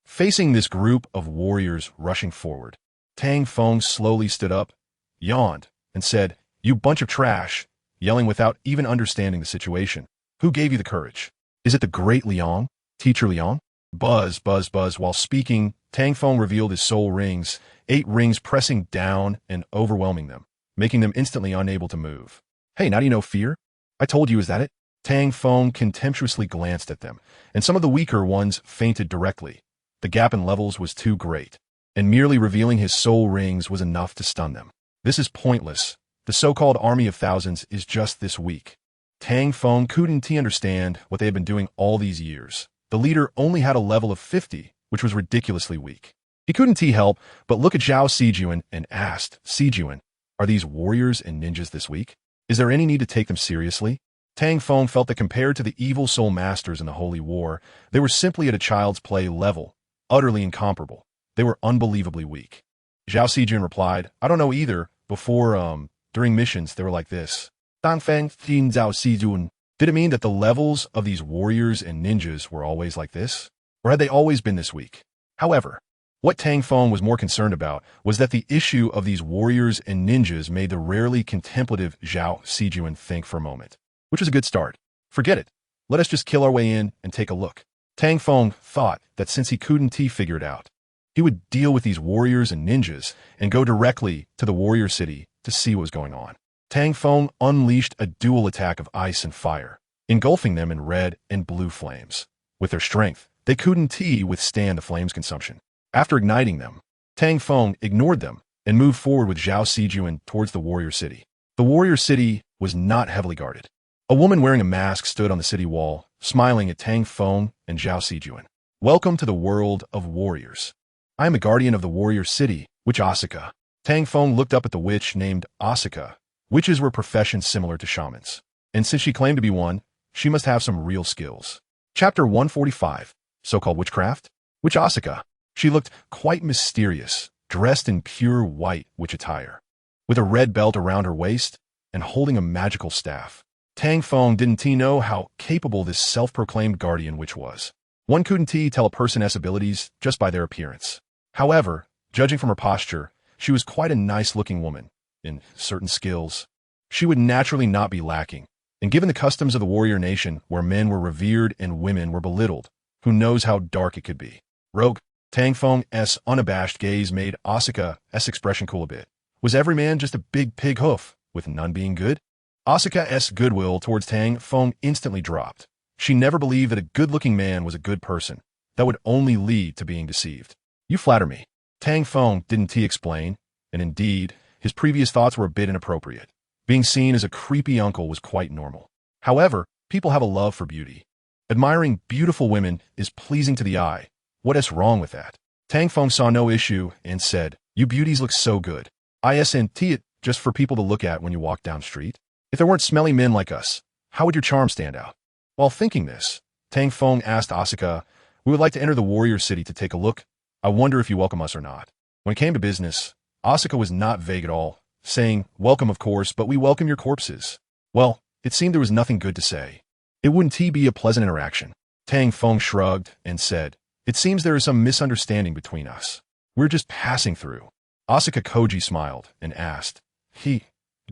Facing this group of warriors rushing forward, Tang Feng slowly stood up, yawned, and said, "You bunch of trash," yelling without even understanding the situation. "Who gave you the courage? Is it the great Liang? Teacher Liang?" Buzz, buzz, buzz. While speaking, Tang Feng revealed his soul rings, 8 rings pressing down and overwhelming them, making them instantly unable to move. "Hey, now do you know fear? I told you, is that it?" Tang Feng contemptuously glanced at them, and some of the weaker ones fainted directly. The gap in levels was too great, and merely revealing his soul rings was enough to stun them. "This is pointless. The so-called army of thousands is just this weak." Tang Feng couldn't understand what they had been doing all these years. The leader only had a level of 50, which was ridiculously weak. He couldn't help but look at Zhao Sijuan and asked, "Sijuan, are these warriors and ninjas this weak? Is there any need to take them seriously?" Tang Feng felt that compared to the evil soul masters in the Holy War, they were simply at a child's play level, utterly incomparable. They were unbelievably weak. Zhao Sijuan replied, "I don't know either. Before, during missions, they were like this." Tang Feng Tin Zhao Sijuan. Did it mean that the levels of these warriors and ninjas were always like this? Or had they always been this weak? However, what Tang Feng was more concerned about was that the issue of these warriors and ninjas made the rarely contemplative Zhao Sijuan think for a moment, which was a good start. "Forget it. Let us just kill our way in and take a look." Tang Feng thought that since he couldn't figure it out, he would deal with these warriors and ninjas and go directly to the warrior city to see what was going on. Tang Feng unleashed a dual attack of ice and fire, engulfing them in red and blue flames. With their strength, they couldn't withstand the flames' consumption. After igniting them, Tang Feng ignored them and moved forward with Zhao Sijuan towards the warrior city. The warrior city was not heavily guarded. A woman wearing a mask stood on the city wall, smiling at Tang Feng and Zhao Sijuan. Welcome to the world of warriors. I am a guardian of the warrior city, Witch Asuka. Tang Feng looked up at the witch named Asuka. Witches were professions similar to shamans. And since she claimed to be one, she must have some real skills. Chapter 145, so-called witchcraft? Witch Asuka. She looked quite mysterious, dressed in pure white witch attire, with a red belt around her waist and holding a magical staff. Tang Feng didn't know how capable this self-proclaimed guardian witch was. One couldn't tell a person's abilities just by their appearance. However, judging from her posture, she was quite a nice-looking woman. In certain skills, she would naturally not be lacking. And given the customs of the warrior nation, where men were revered and women were belittled, who knows how dark it could be. Rogue. Tang Feng's unabashed gaze made Asuka's expression cool a bit. Was every man just a big pig hoof, with none being good? Asuka's goodwill towards Tang Feng instantly dropped. She never believed that a good-looking man was a good person. That would only lead to being deceived. You flatter me. Tang Feng didn't explain, and indeed, his previous thoughts were a bit inappropriate. Being seen as a creepy uncle was quite normal. However, people have a love for beauty. Admiring beautiful women is pleasing to the eye. What is wrong with that? Tang Feng saw no issue and said, You beauties look so good. Isn't it just for people to look at when you walk down street? If there weren't smelly men like us, how would your charm stand out? While thinking this, Tang Feng asked Asuka, We would like to enter the warrior city to take a look. I wonder if you welcome us or not. When it came to business, Asuka was not vague at all, saying, Welcome of course, but we welcome your corpses. Well, it seemed there was nothing good to say. It wouldn't be a pleasant interaction. Tang Feng shrugged and said, It seems there is some misunderstanding between us. We're just passing through. Asuka Koji smiled and asked, Do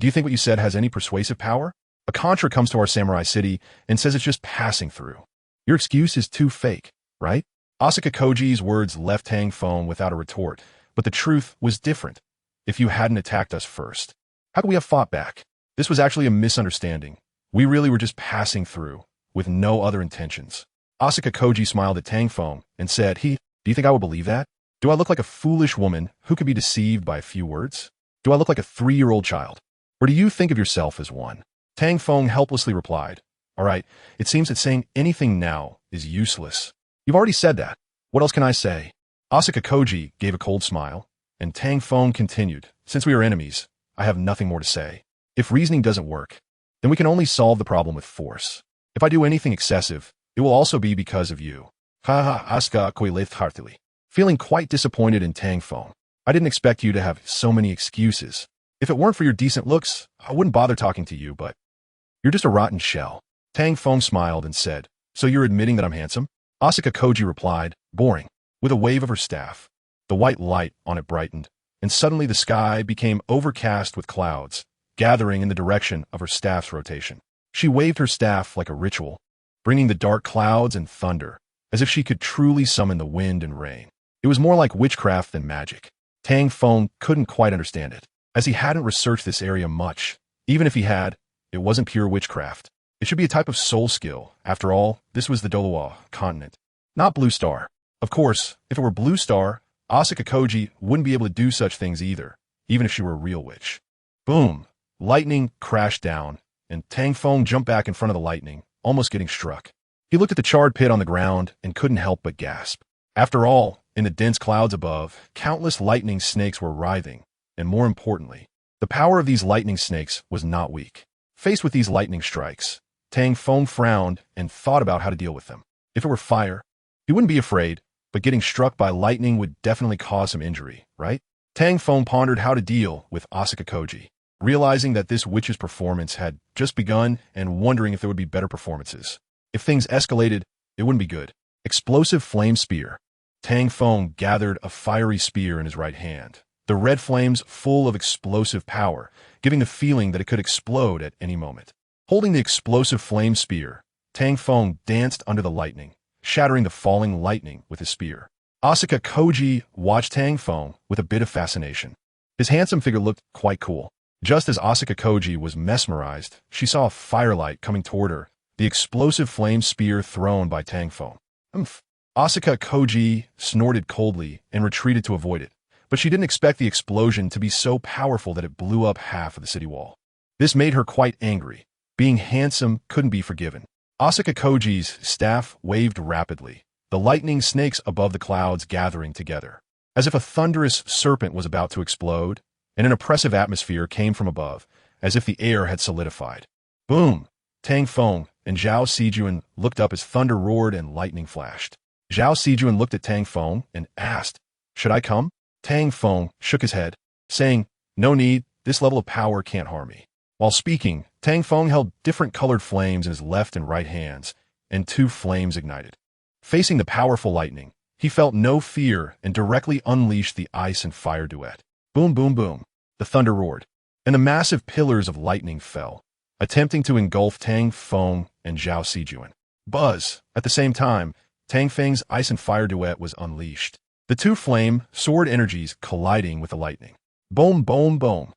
you think what you said has any persuasive power? A contra comes to our samurai city and says it's just passing through. Your excuse is too fake, right? Asuka Koji's words left Tang Feng without a retort, but the truth was different. If you hadn't attacked us first, how could we have fought back? This was actually a misunderstanding. We really were just passing through, with no other intentions. Asuka Koji smiled at Tang Feng and said, Do you think I would believe that? Do I look like a foolish woman who could be deceived by a few words? Do I look like a 3-year-old child? Or do you think of yourself as one? Tang Feng helplessly replied, All right, it seems that saying anything now is useless. You've already said that. What else can I say? Asuka Koji gave a cold smile, and Tang Feng continued, Since we are enemies, I have nothing more to say. If reasoning doesn't work, then we can only solve the problem with force. If I do anything excessive, it will also be because of you. Asuka Koi laughed heartily, feeling quite disappointed in Tang Feng. I didn't expect you to have so many excuses. If it weren't for your decent looks, I wouldn't bother talking to you, but you're just a rotten shell. Tang Feng smiled and said, So you're admitting that I'm handsome? Asuka Koji replied, Boring, with a wave of her staff. The white light on it brightened, and suddenly the sky became overcast with clouds, gathering in the direction of her staff's rotation. She waved her staff like a ritual, bringing the dark clouds and thunder, as if she could truly summon the wind and rain. It was more like witchcraft than magic. Tang Feng couldn't quite understand it, as he hadn't researched this area much. Even if he had, it wasn't pure witchcraft. It should be a type of soul skill. After all, this was the Douluo continent, not Blue Star. Of course, if it were Blue Star, Asuka Koji wouldn't be able to do such things either, even if she were a real witch. Boom! Lightning crashed down, and Tang Feng jumped back in front of the lightning, almost getting struck. He looked at the charred pit on the ground and couldn't help but gasp. After all, in the dense clouds above, countless lightning snakes were writhing, and more importantly, the power of these lightning snakes was not weak. Faced with these lightning strikes, Tang Feng frowned and thought about how to deal with them. If it were fire, he wouldn't be afraid, but getting struck by lightning would definitely cause some injury, right? Tang Feng pondered how to deal with Asuka Koji, realizing that this witch's performance had just begun and wondering if there would be better performances. If things escalated, it wouldn't be good. Explosive flame spear. Tang Feng gathered a fiery spear in his right hand, the red flames full of explosive power, giving the feeling that it could explode at any moment. Holding the explosive flame spear, Tang Feng danced under the lightning, shattering the falling lightning with his spear. Asuka Koji watched Tang Feng with a bit of fascination. His handsome figure looked quite cool. Just as Asuka Koji was mesmerized, she saw a firelight coming toward her, the explosive flame spear thrown by Tang Feng. Asuka Koji snorted coldly and retreated to avoid it, but she didn't expect the explosion to be so powerful that it blew up half of the city wall. This made her quite angry. Being handsome couldn't be forgiven. Asuka Koji's staff waved rapidly, the lightning snakes above the clouds gathering together, as if a thunderous serpent was about to explode, and an oppressive atmosphere came from above, as if the air had solidified. Boom! Tang Feng and Zhao Sijuan looked up as thunder roared and lightning flashed. Zhao Sijuan looked at Tang Feng and asked, "Should I come?" Tang Feng shook his head, saying, "No need, this level of power can't harm me." While speaking, Tang Feng held different colored flames in his left and right hands, and two flames ignited. Facing the powerful lightning, he felt no fear and directly unleashed the ice and fire duet. Boom, boom, boom. The thunder roared, and the massive pillars of lightning fell, attempting to engulf Tang Feng and Zhao Sijuan. Buzz! At the same time, Tang Feng's ice and fire duet was unleashed. The two flame, sword energies colliding with the lightning. Boom, boom, boom.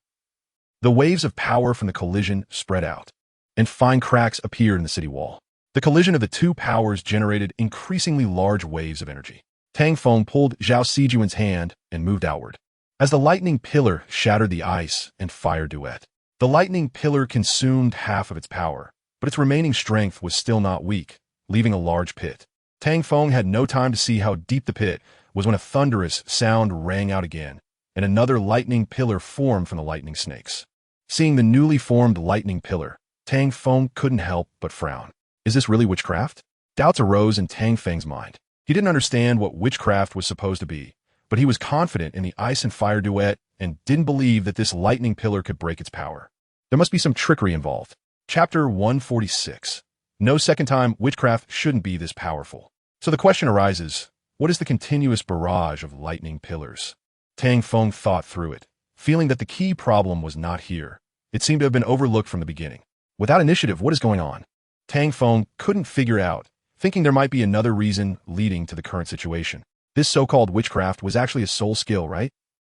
The waves of power from the collision spread out, and fine cracks appeared in the city wall. The collision of the two powers generated increasingly large waves of energy. Tang Feng pulled Zhao Sijuan's hand and moved outward. As the lightning pillar shattered the ice and fire duet, the lightning pillar consumed half of its power, but its remaining strength was still not weak, leaving a large pit. Tang Feng had no time to see how deep the pit was when a thunderous sound rang out again, and another lightning pillar formed from the lightning snakes. Seeing the newly formed lightning pillar, Tang Feng couldn't help but frown. Is this really witchcraft? Doubts arose in Tang Feng's mind. He didn't understand what witchcraft was supposed to be, but he was confident in the ice and fire duet and didn't believe that this lightning pillar could break its power. There must be some trickery involved. Chapter 146. No second time, witchcraft shouldn't be this powerful. So the question arises, what is the continuous barrage of lightning pillars? Tang Feng thought through it, feeling that the key problem was not here. It seemed to have been overlooked from the beginning. Without initiative, what is going on? Tang Feng couldn't figure out, thinking there might be another reason leading to the current situation. This so-called witchcraft was actually a soul skill, right?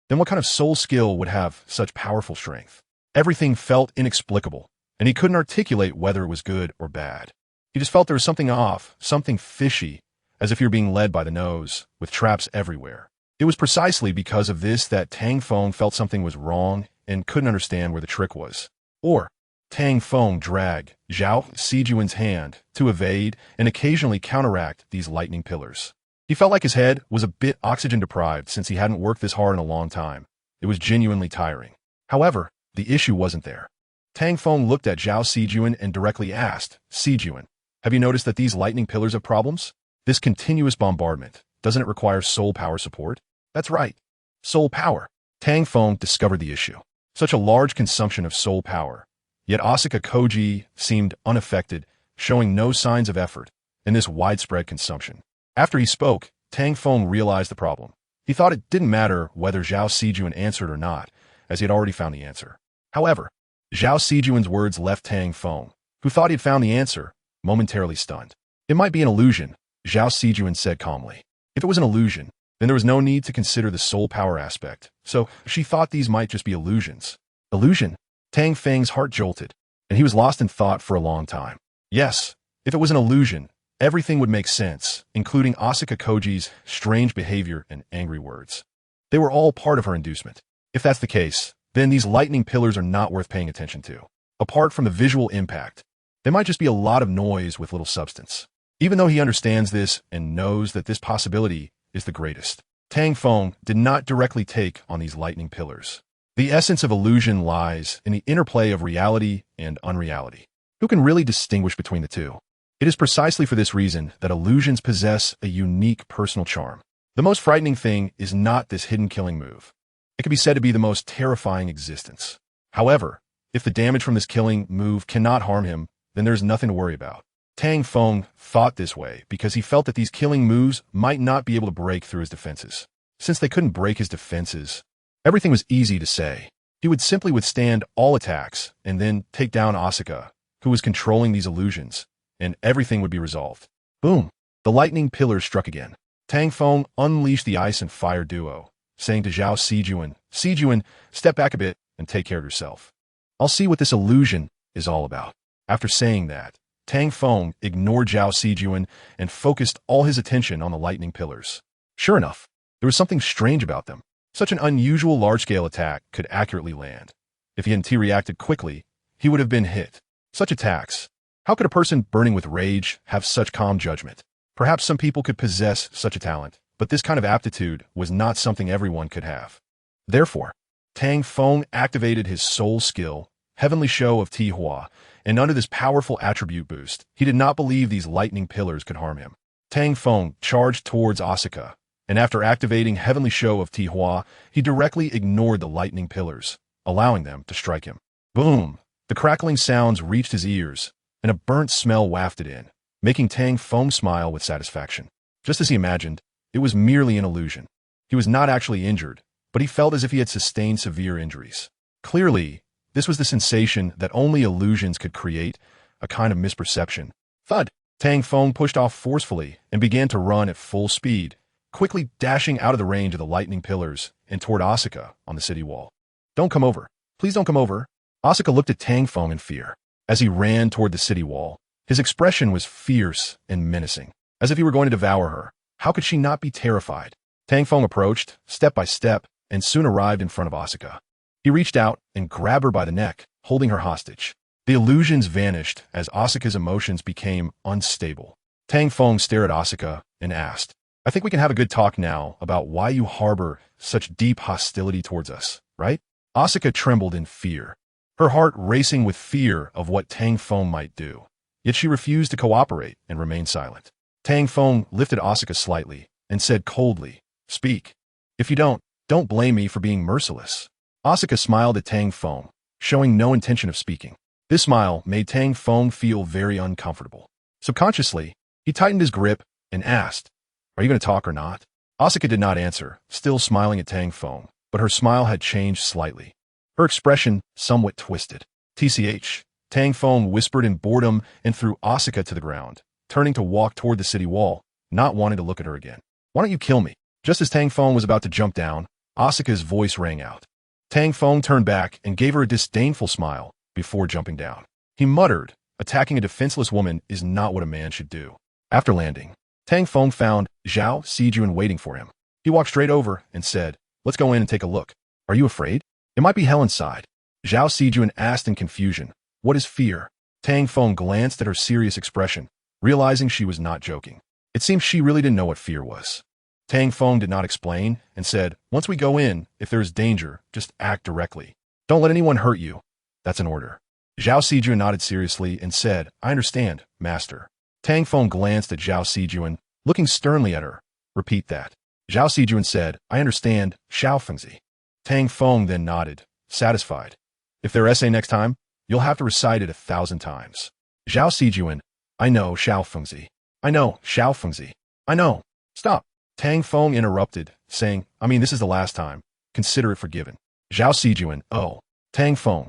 Then what kind of soul skill would have such powerful strength? Everything felt inexplicable, and he couldn't articulate whether it was good or bad. He just felt there was something off, something fishy, as if you're being led by the nose, with traps everywhere. It was precisely because of this that Tang Feng felt something was wrong and couldn't understand where the trick was. Or, Tang Feng dragged Zhao Sijuan's hand to evade and occasionally counteract these lightning pillars. He felt like his head was a bit oxygen-deprived since he hadn't worked this hard in a long time. It was genuinely tiring. However, the issue wasn't there. Tang Feng looked at Zhao Sijuan and directly asked, "Sijuan, have you noticed that these lightning pillars have problems? This continuous bombardment, doesn't it require soul power support?" "That's right. Soul power." Tang Feng discovered the issue. Such a large consumption of soul power. Yet Asaka Koji seemed unaffected, showing no signs of effort in this widespread consumption. After he spoke, Tang Feng realized the problem. He thought it didn't matter whether Zhao Sijuan answered or not, as he had already found the answer. However, Zhao Sijuan's words left Tang Feng, who thought he had found the answer, momentarily stunned. "It might be an illusion," Zhao Sijuan said calmly. If it was an illusion, then there was no need to consider the soul power aspect, so she thought these might just be illusions. Illusion? Tang Feng's heart jolted, and he was lost in thought for a long time. Yes, if it was an illusion, everything would make sense, including Asaka Koji's strange behavior and angry words. They were all part of her inducement. If that's the case, then these lightning pillars are not worth paying attention to. Apart from the visual impact, they might just be a lot of noise with little substance. Even though he understands this and knows that this possibility is the greatest, Tang Feng did not directly take on these lightning pillars. The essence of illusion lies in the interplay of reality and unreality. Who can really distinguish between the two? It is precisely for this reason that illusions possess a unique personal charm. The most frightening thing is not this hidden killing move. It can be said to be the most terrifying existence. However, if the damage from this killing move cannot harm him, then there's nothing to worry about. Tang Feng thought this way because he felt that these killing moves might not be able to break through his defenses. Since they couldn't break his defenses, everything was easy to say. He would simply withstand all attacks and then take down Asaka, who was controlling these illusions, and everything would be resolved. Boom! The lightning pillars struck again. Tang Feng unleashed the ice and fire duo, saying to Zhao Sijuan, "Sijuan, step back a bit and take care of yourself. I'll see what this illusion is all about." After saying that, Tang Feng ignored Zhao Sijuan and focused all his attention on the lightning pillars. Sure enough, there was something strange about them. Such an unusual large-scale attack could accurately land. If he hadn't reacted quickly, he would have been hit. Such attacks. How could a person burning with rage have such calm judgment? Perhaps some people could possess such a talent, but this kind of aptitude was not something everyone could have. Therefore, Tang Feng activated his soul skill, Heavenly Show of Tihua, and under this powerful attribute boost, he did not believe these lightning pillars could harm him. Tang Feng charged towards Asuka, and after activating Heavenly Show of Tihua, he directly ignored the lightning pillars, allowing them to strike him. Boom! The crackling sounds reached his ears, and a burnt smell wafted in, making Tang Feng smile with satisfaction. Just as he imagined, it was merely an illusion. He was not actually injured, but he felt as if he had sustained severe injuries. Clearly, this was the sensation that only illusions could create, a kind of misperception. Thud! Tang Feng pushed off forcefully and began to run at full speed, quickly dashing out of the range of the lightning pillars and toward Asuka on the city wall. Don't come over. Please don't come over. Asuka looked at Tang Feng in fear. As he ran toward the city wall, his expression was fierce and menacing, as if he were going to devour her. How could she not be terrified? Tang Feng approached, step by step, and soon arrived in front of Asuka. He reached out and grabbed her by the neck, holding her hostage. The illusions vanished as Asuka's emotions became unstable. Tang Feng stared at Asuka and asked, I think we can have a good talk now about why you harbor such deep hostility towards us, right? Asuka trembled in fear, her heart racing with fear of what Tang Feng might do. Yet she refused to cooperate and remained silent. Tang Feng lifted Asuka slightly and said coldly, Speak. If you don't blame me for being merciless. Asuka smiled at Tang Feng, showing no intention of speaking. This smile made Tang Feng feel very uncomfortable. Subconsciously, he tightened his grip and asked, Are you going to talk or not? Asuka did not answer, still smiling at Tang Feng, but her smile had changed slightly. Her expression somewhat twisted. TCH, Tang Feng whispered in boredom and threw Asuka to the ground, turning to walk toward the city wall, not wanting to look at her again. Why don't you kill me? Just as Tang Feng was about to jump down, Asuka's voice rang out. Tang Feng turned back and gave her a disdainful smile before jumping down. He muttered, attacking a defenseless woman is not what a man should do. After landing, Tang Feng found Zhao Sijun waiting for him. He walked straight over and said, Let's go in and take a look. Are you afraid? It might be hell inside. Zhao Sijun asked in confusion, What is fear? Tang Feng glanced at her serious expression, realizing she was not joking. It seemed she really didn't know what fear was. Tang Feng did not explain and said, Once we go in, if there is danger, just act directly. Don't let anyone hurt you. That's an order. Zhao Sijun nodded seriously and said, I understand, master. Tang Feng glanced at Zhao Sijun, looking sternly at her. Repeat that. Zhao Sijun said, I understand, Xiao Fengzi. Tang Feng then nodded, satisfied. If their essay next time, you'll have to recite it 1,000 times. Zhao Sijun, I know, Xiao Fengzi. I know, Xiao Fengzi. I know. Stop. Tang Feng interrupted, saying, I mean, this is the last time. Consider it forgiven. Zhao Sijun, oh. Tang Feng.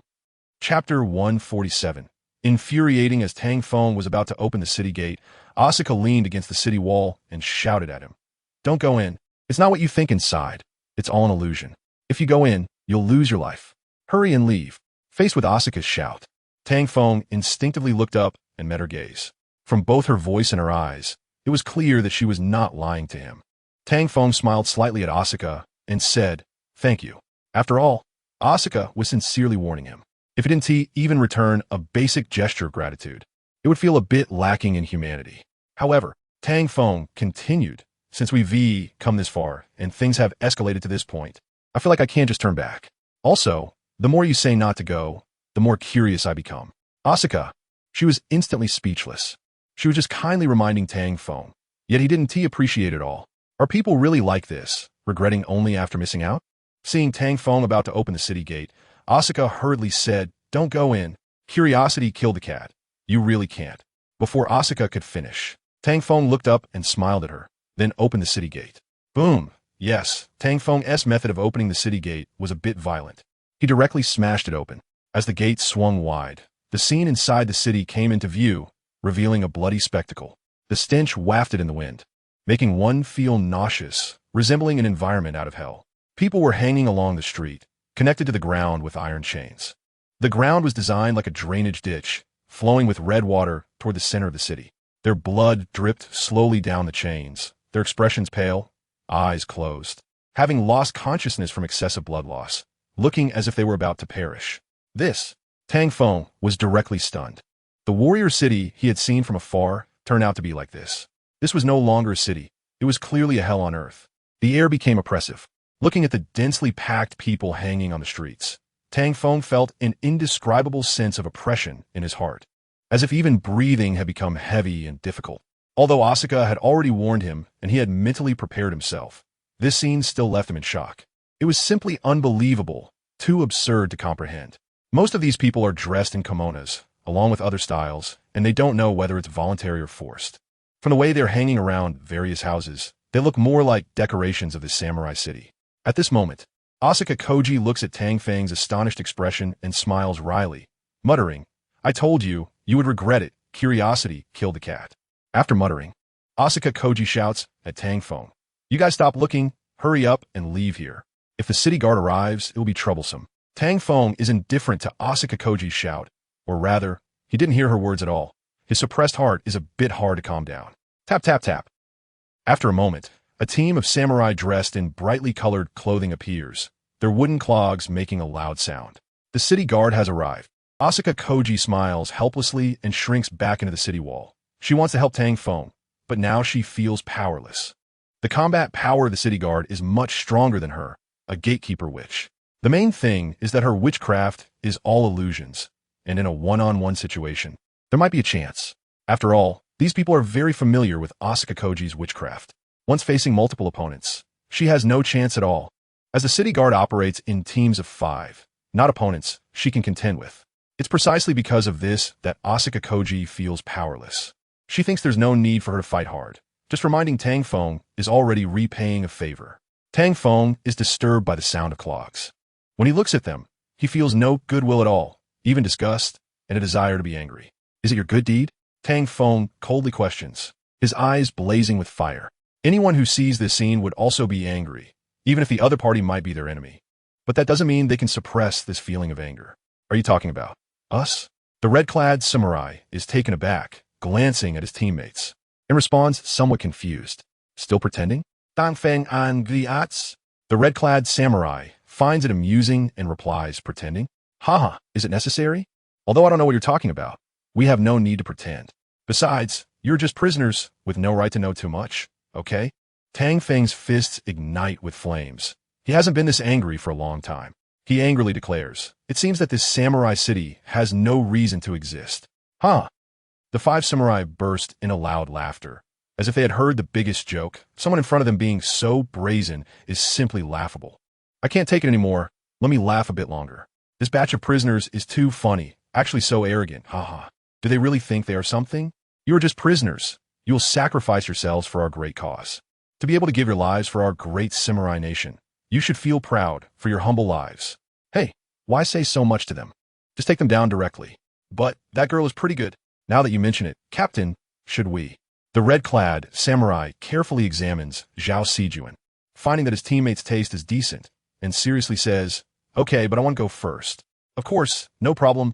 Chapter 147. Infuriating as Tang Feng was about to open the city gate, Asuka leaned against the city wall and shouted at him. Don't go in. It's not what you think inside. It's all an illusion. If you go in, you'll lose your life. Hurry and leave. Faced with Asuka's shout, Tang Feng instinctively looked up and met her gaze. From both her voice and her eyes, it was clear that she was not lying to him. Tang Feng smiled slightly at Asuka and said, Thank you. After all, Asuka was sincerely warning him. If he didn't even return a basic gesture of gratitude, it would feel a bit lacking in humanity. However, Tang Feng continued, Since we've come this far and things have escalated to this point, I feel like I can't just turn back. Also, the more you say not to go, the more curious I become. Asuka, she was instantly speechless. She was just kindly reminding Tang Feng, yet he didn't appreciate it all. Are people really like this, regretting only after missing out? Seeing Tang Feng about to open the city gate, Asuka hurriedly said, Don't go in. Curiosity killed the cat. You really can't. Before Asuka could finish, Tang Feng looked up and smiled at her, then opened the city gate. Boom. Yes, Tang Feng's method of opening the city gate was a bit violent. He directly smashed it open. As the gate swung wide, the scene inside the city came into view, revealing a bloody spectacle. The stench wafted in the wind, making one feel nauseous, resembling an environment out of hell. People were hanging along the street, connected to the ground with iron chains. The ground was designed like a drainage ditch, flowing with red water toward the center of the city. Their blood dripped slowly down the chains, their expressions pale, eyes closed, having lost consciousness from excessive blood loss, looking as if they were about to perish. Tang Feng was directly stunned. The warrior city he had seen from afar turned out to be like this. This was no longer a city. It was clearly a hell on earth. The air became oppressive. Looking at the densely packed people hanging on the streets, Tang Feng felt an indescribable sense of oppression in his heart, as if even breathing had become heavy and difficult. Although Asuka had already warned him and he had mentally prepared himself, this scene still left him in shock. It was simply unbelievable, too absurd to comprehend. Most of these people are dressed in kimonos, along with other styles, and they don't know whether it's voluntary or forced. From the way they're hanging around various houses, they look more like decorations of this samurai city. At this moment, Asuka Koji looks at Tang Feng's astonished expression and smiles wryly, muttering, "I told you, you would regret it. Curiosity killed the cat." After muttering, Asuka Koji shouts at Tang Feng, "You guys stop looking, hurry up and leave here. If the city guard arrives, it will be troublesome." Tang Feng is indifferent to Asuka Koji's shout, or rather, he didn't hear her words at all. His suppressed heart is a bit hard to calm down. Tap, tap, tap. After a moment, a team of samurai dressed in brightly colored clothing appears, their wooden clogs making a loud sound. The city guard has arrived. Asuka Koji smiles helplessly and shrinks back into the city wall. She wants to help Tang Feng, but now she feels powerless. The combat power of the city guard is much stronger than her, a gatekeeper witch. The main thing is that her witchcraft is all illusions, and in a one-on-one situation, there might be a chance. After all, these people are very familiar with Asuka Koji's witchcraft. Once facing multiple opponents, she has no chance at all. As the city guard operates in teams of 5, not opponents she can contend with. It's precisely because of this that Asuka Koji feels powerless. She thinks there's no need for her to fight hard. Just reminding Tang Feng is already repaying a favor. Tang Feng is disturbed by the sound of clogs. When he looks at them, he feels no goodwill at all, even disgust and a desire to be angry. "Is it your good deed?" Tang Feng coldly questions, his eyes blazing with fire. Anyone who sees this scene would also be angry, even if the other party might be their enemy. But that doesn't mean they can suppress this feeling of anger. "Are you talking about us?" The red-clad samurai is taken aback, glancing at his teammates, and responds somewhat confused. "Still pretending?" Tang Feng and Gliats. The red-clad samurai finds it amusing and replies, "Pretending? Haha, is it necessary? Although I don't know what you're talking about, we have no need to pretend. Besides, you're just prisoners with no right to know too much, okay?" Tang Feng's fists ignite with flames. He hasn't been this angry for a long time. He angrily declares, "It seems that this samurai city has no reason to exist." Huh? The 5 samurai burst in a loud laughter, as if they had heard the biggest joke. Someone in front of them being so brazen is simply laughable. "I can't take it anymore. Let me laugh a bit longer. This batch of prisoners is too funny, actually so arrogant, haha. Do they really think they are something? You are just prisoners. You will sacrifice yourselves for our great cause. To be able to give your lives for our great samurai nation, you should feel proud for your humble lives. Hey, why say so much to them? Just take them down directly. But that girl is pretty good. Now that you mention it, Captain, should we?" The red-clad samurai carefully examines Zhao Sijuan, finding that his teammate's taste is decent, and seriously says, "Okay, but I want to go first." "Of course, no problem."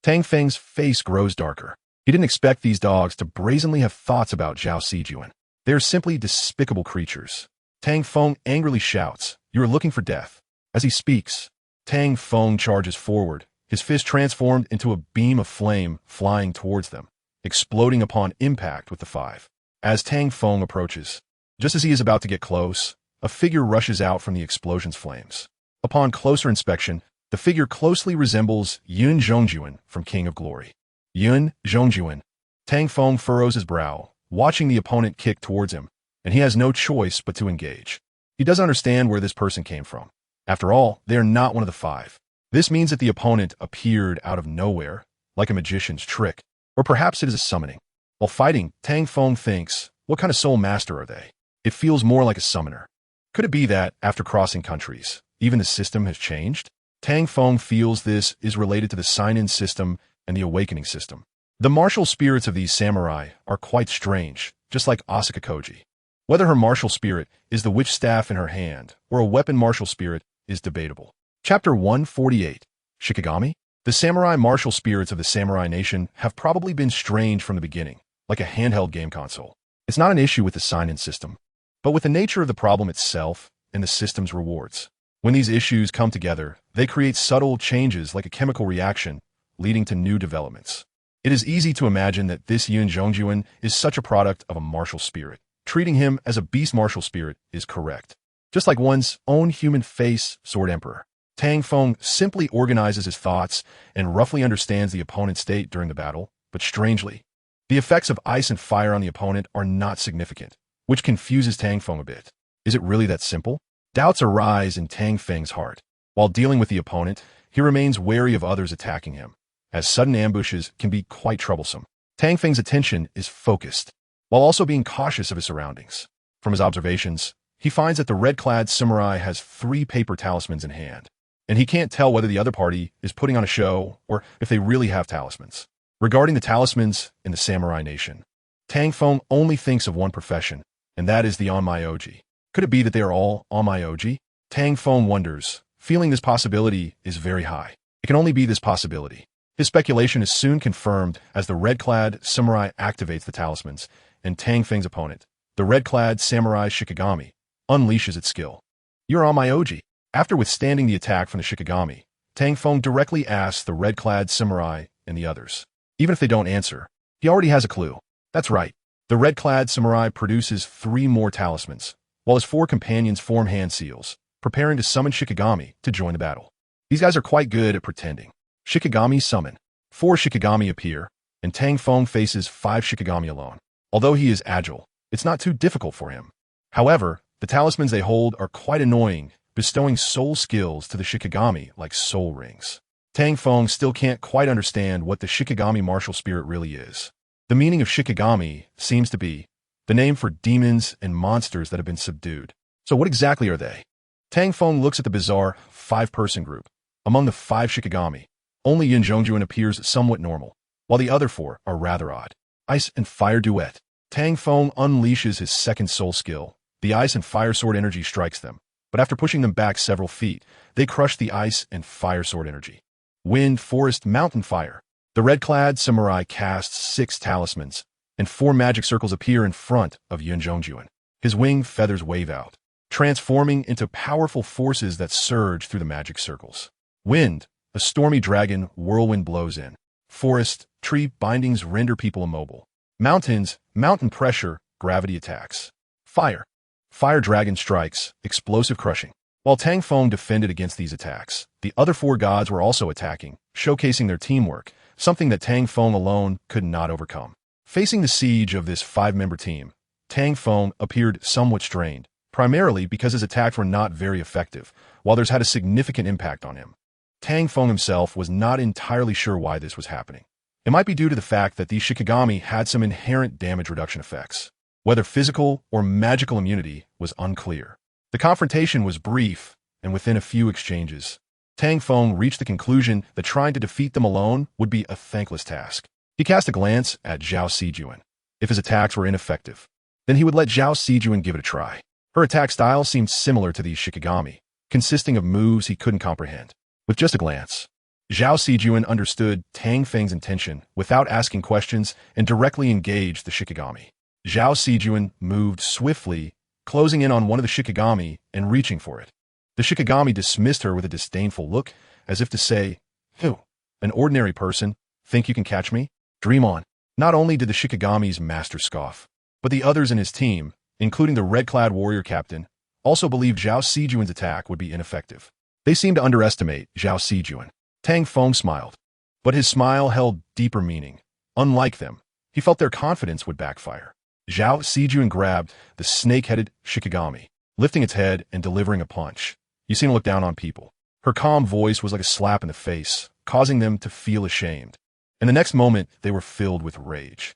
Tang Feng's face grows darker. He didn't expect these dogs to brazenly have thoughts about Zhao Sijuan. They are simply despicable creatures. Tang Feng angrily shouts, "You are looking for death." As he speaks, Tang Feng charges forward, his fist transformed into a beam of flame flying towards them, exploding upon impact with the 5. As Tang Feng approaches, just as he is about to get close, a figure rushes out from the explosion's flames. Upon closer inspection, the figure closely resembles Yun Zhongjuan from King of Glory. Yun Zhongjuan. Tang Feng furrows his brow, watching the opponent kick towards him, and he has no choice but to engage. He doesn't understand where this person came from. After all, they are not one of the 5. This means that the opponent appeared out of nowhere, like a magician's trick, or perhaps it is a summoning. While fighting, Tang Feng thinks, what kind of soul master are they? It feels more like a summoner. Could it be that, after crossing countries, even the system has changed? Tang Feng feels this is related to the sign-in system and the awakening system. The martial spirits of these samurai are quite strange, just like Asuka Koji. Whether her martial spirit is the witch staff in her hand or a weapon martial spirit is debatable. Chapter 148. Shikigami? The samurai martial spirits of the samurai nation have probably been strange from the beginning, like a handheld game console. It's not an issue with the sign-in system, but with the nature of the problem itself and the system's rewards. When these issues come together, they create subtle changes like a chemical reaction, leading to new developments. It is easy to imagine that this Yun Zhongjuan is such a product of a martial spirit. Treating him as a beast martial spirit is correct. Just like one's own human face, Sword Emperor. Tang Feng simply organizes his thoughts and roughly understands the opponent's state during the battle, but strangely, the effects of ice and fire on the opponent are not significant, which confuses Tang Feng a bit. Is it really that simple? Doubts arise in Tang Feng's heart. While dealing with the opponent, he remains wary of others attacking him, as sudden ambushes can be quite troublesome. Tang Feng's attention is focused, while also being cautious of his surroundings. From his observations, he finds that the red-clad samurai has 3 paper talismans in hand, and he can't tell whether the other party is putting on a show or if they really have talismans. Regarding the talismans in the samurai nation, Tang Feng only thinks of one profession, and that is the onmyoji. Could it be that they are all onmyoji? Tang Feng wonders, feeling this possibility is very high. It can only be this possibility. His speculation is soon confirmed as the red-clad samurai activates the talismans, and Tang Feng's opponent, the red-clad samurai Shikigami, unleashes its skill. You're onmyoji. After withstanding the attack from the Shikigami, Tang Feng directly asks the red-clad samurai and the others. Even if they don't answer, he already has a clue. That's right. The red-clad samurai produces 3 more talismans, while his 4 companions form hand seals, preparing to summon Shikigami to join the battle. These guys are quite good at pretending. Shikigami summon. 4 Shikigami appear, and Tang Feng faces 5 Shikigami alone. Although he is agile, it's not too difficult for him. However, the talismans they hold are quite annoying, bestowing soul skills to the Shikigami like soul rings. Tang Feng still can't quite understand what the Shikigami martial spirit really is. The meaning of Shikigami seems to be the name for demons and monsters that have been subdued. So what exactly are they? Tang Feng looks at the bizarre 5-person group. Among the 5 Shikigami, only Yun Zhongjuan appears somewhat normal, while the other 4 are rather odd. Ice and Fire Duet. Tang Feng unleashes his second soul skill. The ice and fire sword energy strikes them, but after pushing them back several feet, they crush the ice and fire sword energy. Wind, Forest, Mountain, Fire. The red-clad samurai casts 6 talismans, and 4 magic circles appear in front of Yun Zhongjuan. His wing feathers wave out, transforming into powerful forces that surge through the magic circles. Wind, a stormy dragon whirlwind blows in. Forest, tree bindings render people immobile. Mountains, mountain pressure, gravity attacks. Fire. Fire dragon strikes, explosive crushing. While Tang Feng defended against these attacks, the other 4 gods were also attacking, showcasing their teamwork, something that Tang Feng alone could not overcome. Facing the siege of this 5-member team, Tang Feng appeared somewhat strained, primarily because his attacks were not very effective, while theirs had a significant impact on him. Tang Feng himself was not entirely sure why this was happening. It might be due to the fact that these Shikigami had some inherent damage reduction effects. Whether physical or magical immunity was unclear. The confrontation was brief, and within a few exchanges, Tang Feng reached the conclusion that trying to defeat them alone would be a thankless task. He cast a glance at Zhao Sijuan. If his attacks were ineffective, then he would let Zhao Sijuan give it a try. Her attack style seemed similar to these Shikigami, consisting of moves he couldn't comprehend. With just a glance, Zhao Sijuan understood Tang Feng's intention without asking questions and directly engaged the Shikigami. Zhao Sijuan moved swiftly, closing in on one of the Shikigami and reaching for it. The Shikigami dismissed her with a disdainful look, as if to say, "Who? An ordinary person? Think you can catch me? Dream on." Not only did the Shikigami's master scoff, but the others in his team, including the red-clad warrior captain, also believed Zhao Sijuan's attack would be ineffective. They seemed to underestimate Zhao Sijuan. Tang Feng smiled, but his smile held deeper meaning. Unlike them, he felt their confidence would backfire. Zhao Sijuan grabbed the snake-headed Shikigami, lifting its head and delivering a punch. You seem to look down on people. Her calm voice was like a slap in the face, causing them to feel ashamed. And the next moment, they were filled with rage.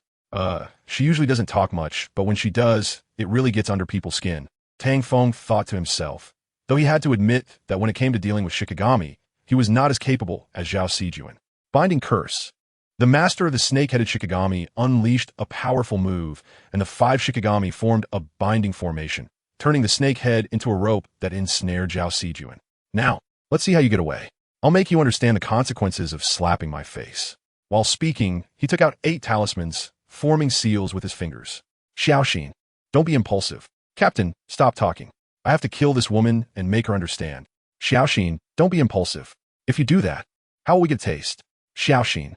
She usually doesn't talk much, but when she does, it really gets under people's skin. Tang Feng thought to himself, though he had to admit that when it came to dealing with Shikigami, he was not as capable as Zhao Sijuan. Binding Curse. The master of the snake-headed Shikigami unleashed a powerful move, and the 5 Shikigami formed a binding formation, turning the snake head into a rope that ensnared Zhao Sijuan. Now, let's see how you get away. I'll make you understand the consequences of slapping my face. While speaking, he took out 8 talismans, forming seals with his fingers. Xiaoxin, don't be impulsive. Captain, stop talking. I have to kill this woman and make her understand. Xiaoxin, don't be impulsive. If you do that, how will we get taste? Xiaoxin.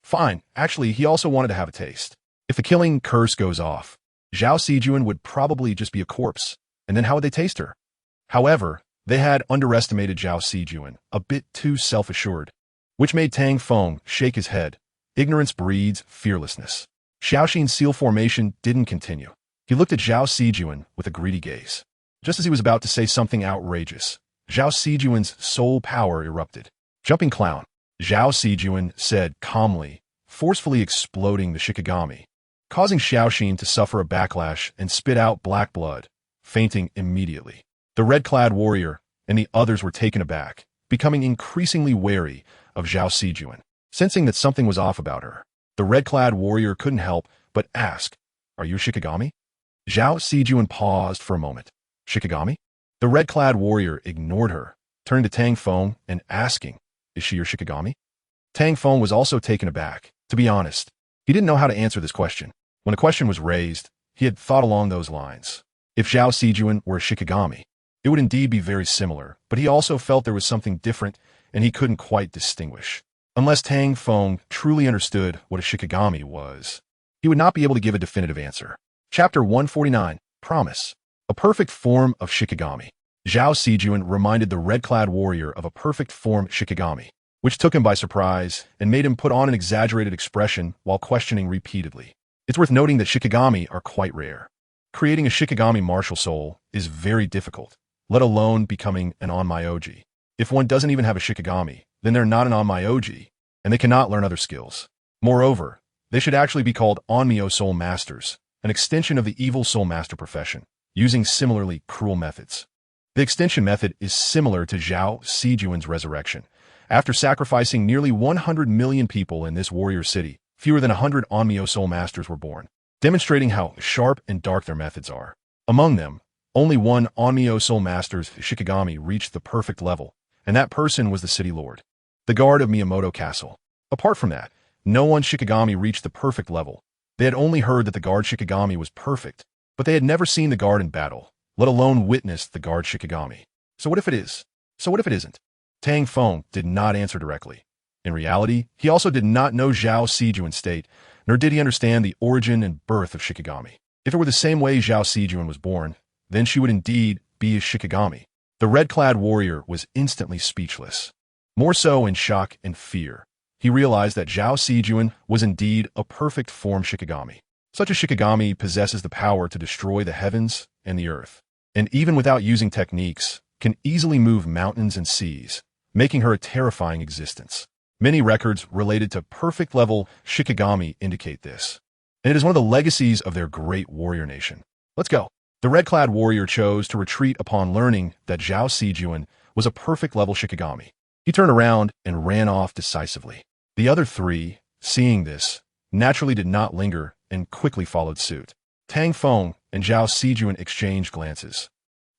Fine, actually, he also wanted to have a taste. If the killing curse goes off, Zhao Sijun would probably just be a corpse, and then how would they taste her? However, they had underestimated Zhao Sijun, a bit too self-assured, which made Tang Feng shake his head. Ignorance breeds fearlessness. Xiaoxin's seal formation didn't continue. He looked at Zhao Sijun with a greedy gaze. Just as he was about to say something outrageous, Zhao Sijun's soul power erupted. Jumping clown, Zhao Sijun said calmly, forcefully exploding the Shikigami, causing Xiaoxin to suffer a backlash and spit out black blood, fainting immediately. The red-clad warrior and the others were taken aback, becoming increasingly wary of Zhao Sijun, sensing that something was off about her. The red-clad warrior couldn't help but ask, "Are you a Shikigami?" Zhao Sijun paused for a moment. "Shikigami?" The red-clad warrior ignored her, turning to Tang Feng and asking, "Is she your Shikigami?" Tang Feng was also taken aback. To be honest, he didn't know how to answer this question. When a question was raised, he had thought along those lines. If Zhao Sijun were a Shikigami, it would indeed be very similar, but he also felt there was something different and he couldn't quite distinguish. Unless Tang Feng truly understood what a Shikigami was, he would not be able to give a definitive answer. Chapter 149, Promise. A perfect form of Shikigami. Zhao Sijun reminded the red-clad warrior of a perfect form Shikigami, which took him by surprise and made him put on an exaggerated expression while questioning repeatedly. It's worth noting that Shikigami are quite rare. Creating a Shikigami martial soul is very difficult, let alone becoming an Onmyoji. If one doesn't even have a Shikigami, then they're not an Onmyoji, and they cannot learn other skills. Moreover, they should actually be called Onmyo Soul Masters, an extension of the evil soul master profession, using similarly cruel methods. The extension method is similar to Zhao Sijun's resurrection. After sacrificing nearly 100 million people in this warrior city, fewer than 100 Onmyo Soul Masters were born, demonstrating how sharp and dark their methods are. Among them, only one Onmyo Soul Master's Shikigami reached the perfect level, and that person was the city lord, the guard of Miyamoto Castle. Apart from that, no one Shikigami reached the perfect level. They had only heard that the guard Shikigami was perfect, but they had never seen the guard in battle, let alone witnessed the guard Shikigami. So what if it is? So what if it isn't? Tang Feng did not answer directly. In reality, he also did not know Zhao Sijun's state, nor did he understand the origin and birth of Shikigami. If it were the same way Zhao Sijun was born, then she would indeed be a Shikigami. The red-clad warrior was instantly speechless. More so in shock and fear. He realized that Zhao Sijun was indeed a perfect form Shikigami. Such a Shikigami possesses the power to destroy the heavens and the earth, and even without using techniques, can easily move mountains and seas, making her a terrifying existence. Many records related to perfect-level Shikigami indicate this, and it is one of the legacies of their great warrior nation. Let's go. The red-clad warrior chose to retreat upon learning that Zhao Sijun was a perfect-level Shikigami. He turned around and ran off decisively. The other three, seeing this, naturally did not linger and quickly followed suit. Tang Feng and Zhao Sijun exchanged glances.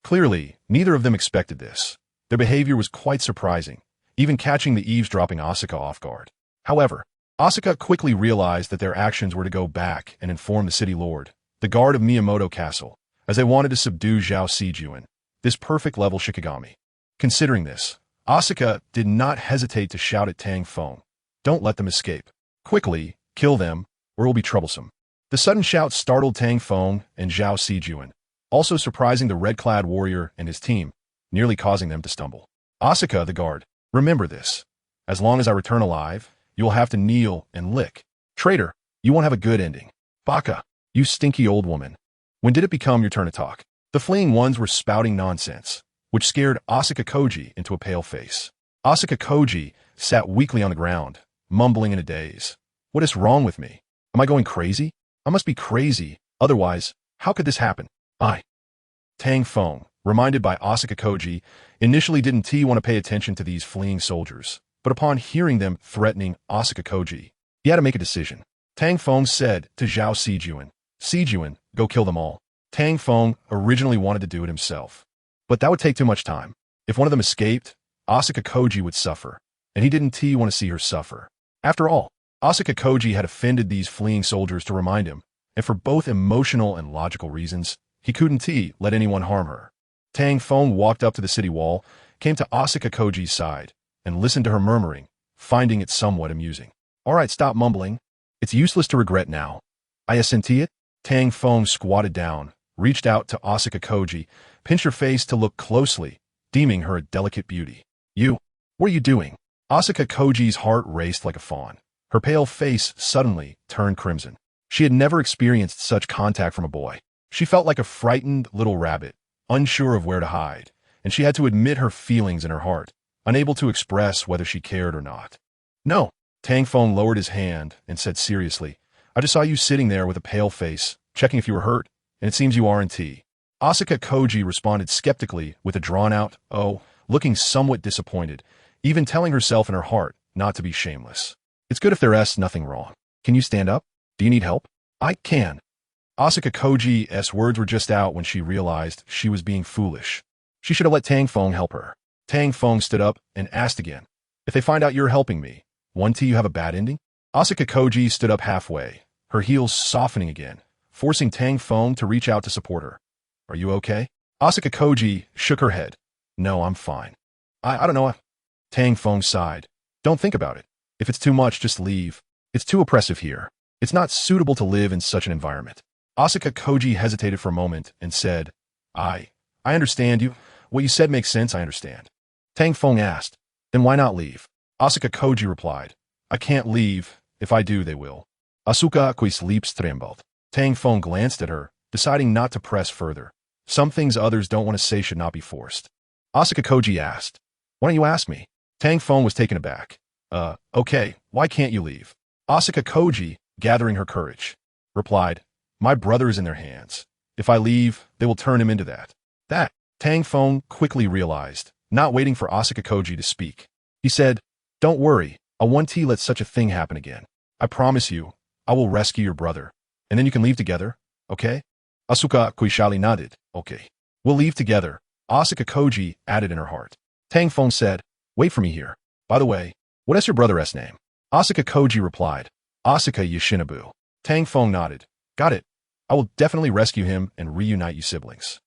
Clearly, neither of them expected this. Their behavior was quite surprising, even catching the eavesdropping Asuka off guard. However, Asuka quickly realized that their actions were to go back and inform the city lord, the guard of Miyamoto Castle, as they wanted to subdue Zhao Sijun, this perfect-level Shikigami. Considering this, Asuka did not hesitate to shout at Tang Feng, "Don't let them escape. Quickly, kill them, or it will be troublesome." The sudden shout startled Tang Feng and Zhao Sijun, also surprising the red-clad warrior and his team, nearly causing them to stumble. "Asuka, the guard, remember this. As long as I return alive, you will have to kneel and lick. Traitor, you won't have a good ending. Baka, you stinky old woman. When did it become your turn to talk?" The fleeing ones were spouting nonsense, which scared Asuka Koji into a pale face. Asuka Koji sat weakly on the ground, mumbling in a daze. "What is wrong with me? Am I going crazy? I must be crazy. Otherwise, how could this happen? Tang Feng, reminded by Asuka Koji, initially didn't want to pay attention to these fleeing soldiers, but upon hearing them threatening Asuka Koji, he had to make a decision. Tang Feng said to Zhao Sijun, "Sijun, go kill them all." Tang Feng originally wanted to do it himself, but that would take too much time. If one of them escaped, Asuka Koji would suffer, and he didn't want to see her suffer. After all, Asuka Koji had offended these fleeing soldiers to remind him, and for both emotional and logical reasons, he couldn't let anyone harm her. Tang Feng walked up to the city wall, came to Asuka Koji's side, and listened to her murmuring, finding it somewhat amusing. All right, stop mumbling. It's useless to regret now. I assenti it. Tang Feng squatted down, reached out to Asuka Koji, pinched her face to look closely, deeming her a delicate beauty. What are you doing? Asuka Koji's heart raced like a fawn. Her pale face suddenly turned crimson. She had never experienced such contact from a boy. She felt like a frightened little rabbit, unsure of where to hide, and she had to admit her feelings in her heart, unable to express whether she cared or not. No. Tang Feng lowered his hand and said seriously, I just saw you sitting there with a pale face, checking if you were hurt, and it seems you aren't. Asuka Koji responded skeptically with a drawn-out, oh, looking somewhat disappointed, even telling herself in her heart not to be shameless. It's good if there's nothing wrong. Can you stand up? Do you need help? I can. Asuka Koji's words were just out when she realized she was being foolish. She should have let Tang Feng help her. Tang Feng stood up and asked again, if they find out you're helping me, won't you have a bad ending? Asuka Koji stood up halfway, her heels softening again, forcing Tang Feng to reach out to support her. Are you okay? Asuka Koji shook her head. No, I'm fine. I don't know. Tang Feng sighed. Don't think about it. If it's too much, just leave. It's too oppressive here. It's not suitable to live in such an environment. Asuka Koji hesitated for a moment and said, I understand you. What you said makes sense, I understand. Tang Feng asked, then why not leave? Asuka Koji replied, I can't leave. If I do, they will. Asuka quis leaps trembled. Tang Feng glanced at her, deciding not to press further. Some things others don't want to say should not be forced. Asuka Koji asked, why don't you ask me? Tang Feng was taken aback. Okay, why can't you leave? Asuka Koji, gathering her courage, replied, my brother is in their hands. If I leave, they will turn him into that. Tang Feng quickly realized, not waiting for Asuka Koji to speak. He said, don't worry, I won't let such a thing happen again. I promise you, I will rescue your brother. And then you can leave together, okay? Asuka Koishali nodded, okay. We'll leave together, Asuka Koji added in her heart. Tang Feng said, wait for me here. By the way, what is your brother's name? Asuka Koji replied, Asuka Yoshinobu. Tang Feng nodded. Got it. I will definitely rescue him and reunite you siblings.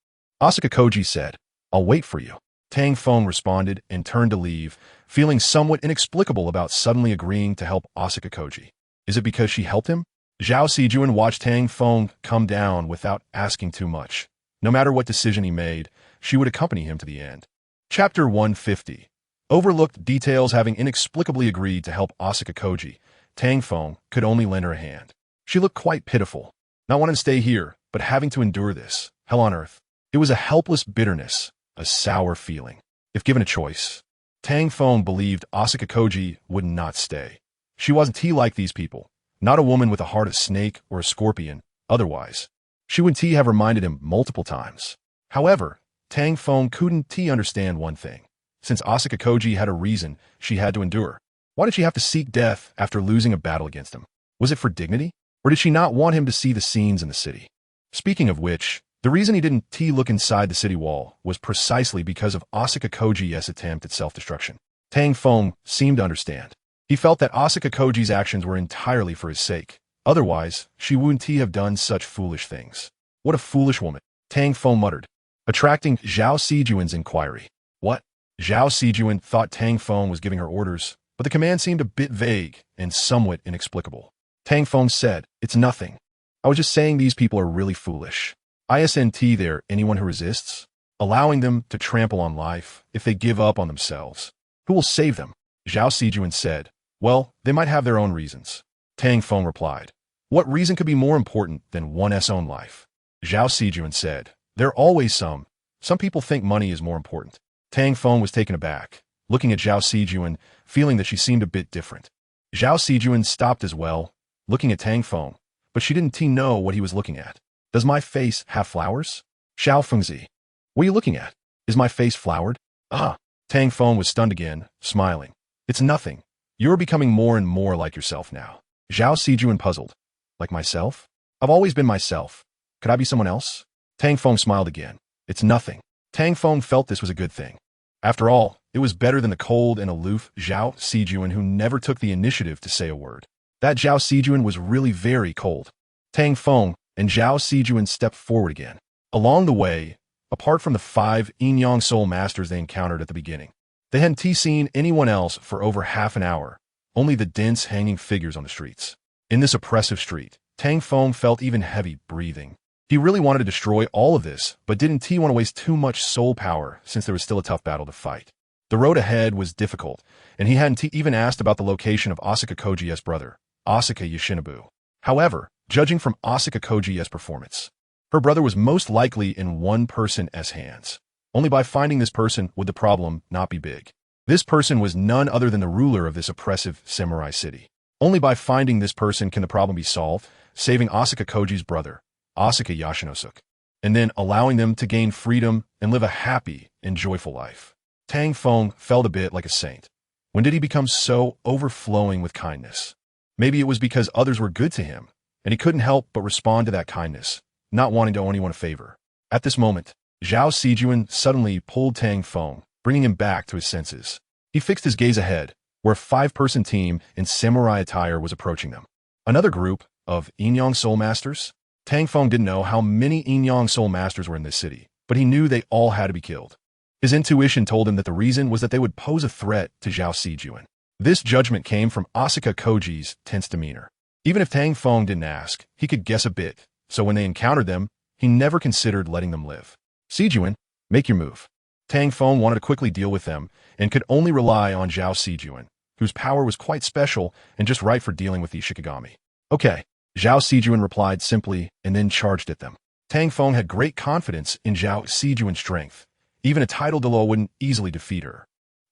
Asuka Koji said, I'll wait for you. Tang Feng responded and turned to leave, feeling somewhat inexplicable about suddenly agreeing to help Asuka Koji. Is it because she helped him? Zhao Sijuan watched Tang Feng come down without asking too much. No matter what decision he made, she would accompany him to the end. Chapter 150. Overlooked details. Having inexplicably agreed to help Asuka Koji, Tang Feng could only lend her a hand. She looked quite pitiful, not wanting to stay here, but having to endure this. Hell on earth. It was a helpless bitterness, a sour feeling. If given a choice, Tang Feng believed Asuka Koji would not stay. She wasn't like these people, not a woman with a heart of snake or a scorpion. Otherwise, she would have reminded him multiple times. However, Tang Feng couldn't understand one thing. Since Asuka Koji had a reason she had to endure, why did she have to seek death after losing a battle against him? Was it for dignity? Or did she not want him to see the scenes in the city? Speaking of which, the reason he didn't look inside the city wall was precisely because of Asuka Koji's attempt at self-destruction. Tang Feng seemed to understand. He felt that Asuka Koji's actions were entirely for his sake. Otherwise, she wouldn't have done such foolish things. What a foolish woman, Tang Feng muttered, attracting Zhao Sijuan's inquiry. What? Zhao Sijuan thought Tang Feng was giving her orders, but the command seemed a bit vague and somewhat inexplicable. Tang Feng said, it's nothing. I was just saying these people are really foolish. Isn't there anyone who resists? Allowing them to trample on life if they give up on themselves. Who will save them? Zhao Sijuan said, well, they might have their own reasons. Tang Feng replied, what reason could be more important than one's own life? Zhao Sijuan said, there are always some. Some people think money is more important. Tang Feng was taken aback, looking at Zhao Sijuan, feeling that she seemed a bit different. Zhao Sijuan stopped as well, looking at Tang Feng, but she didn't know what he was looking at. Does my face have flowers? Xiao Fengzi. What are you looking at? Is my face flowered? Ah. Tang Feng was stunned again, smiling. It's nothing. You're becoming more and more like yourself now. Zhao Sijuan puzzled. Like myself? I've always been myself. Could I be someone else? Tang Feng smiled again. It's nothing. Tang Feng felt this was a good thing. After all, it was better than the cold and aloof Zhao Sijuan who never took the initiative to say a word. That Zhao Sijuan was really very cold. Tang Feng and Zhao Sijuan stepped forward again. Along the way, apart from the 5 Yin-Yang Soul Masters they encountered at the beginning, they hadn't seen anyone else for over half an hour, only the dense hanging figures on the streets. In this oppressive street, Tang Feng felt even heavy breathing. He really wanted to destroy all of this, but didn't he want to waste too much soul power since there was still a tough battle to fight. The road ahead was difficult, and he hadn't even asked about the location of Asuka Koji's brother, Asuka Yoshinobu. However, judging from Asuka Koji's performance, her brother was most likely in one person's hands. Only by finding this person would the problem not be big. This person was none other than the ruler of this oppressive samurai city. Only by finding this person can the problem be solved, saving Asuka Koji's brother, Asuka Yoshinosuke, and then allowing them to gain freedom and live a happy and joyful life. Tang Feng felt a bit like a saint. When did he become so overflowing with kindness? Maybe it was because others were good to him, and he couldn't help but respond to that kindness, not wanting to owe anyone a favor. At this moment, Zhao Sijuan suddenly pulled Tang Feng, bringing him back to his senses. He fixed his gaze ahead, where a 5-person team in samurai attire was approaching them. Another group of Yin-Yang Soul Masters? Tang Feng didn't know how many Yin-Yang Soul Masters were in this city, but he knew they all had to be killed. His intuition told him that the reason was that they would pose a threat to Zhao Sijuan. This judgment came from Asuka Koji's tense demeanor. Even if Tang Feng didn't ask, he could guess a bit, so when they encountered them, he never considered letting them live. Sijuan, make your move. Tang Feng wanted to quickly deal with them, and could only rely on Zhao Sijuan, whose power was quite special and just right for dealing with the Shikigami. Okay, Zhao Sijuan replied simply and then charged at them. Tang Feng had great confidence in Zhao Sijuan's strength. Even a titled Douluo wouldn't easily defeat her.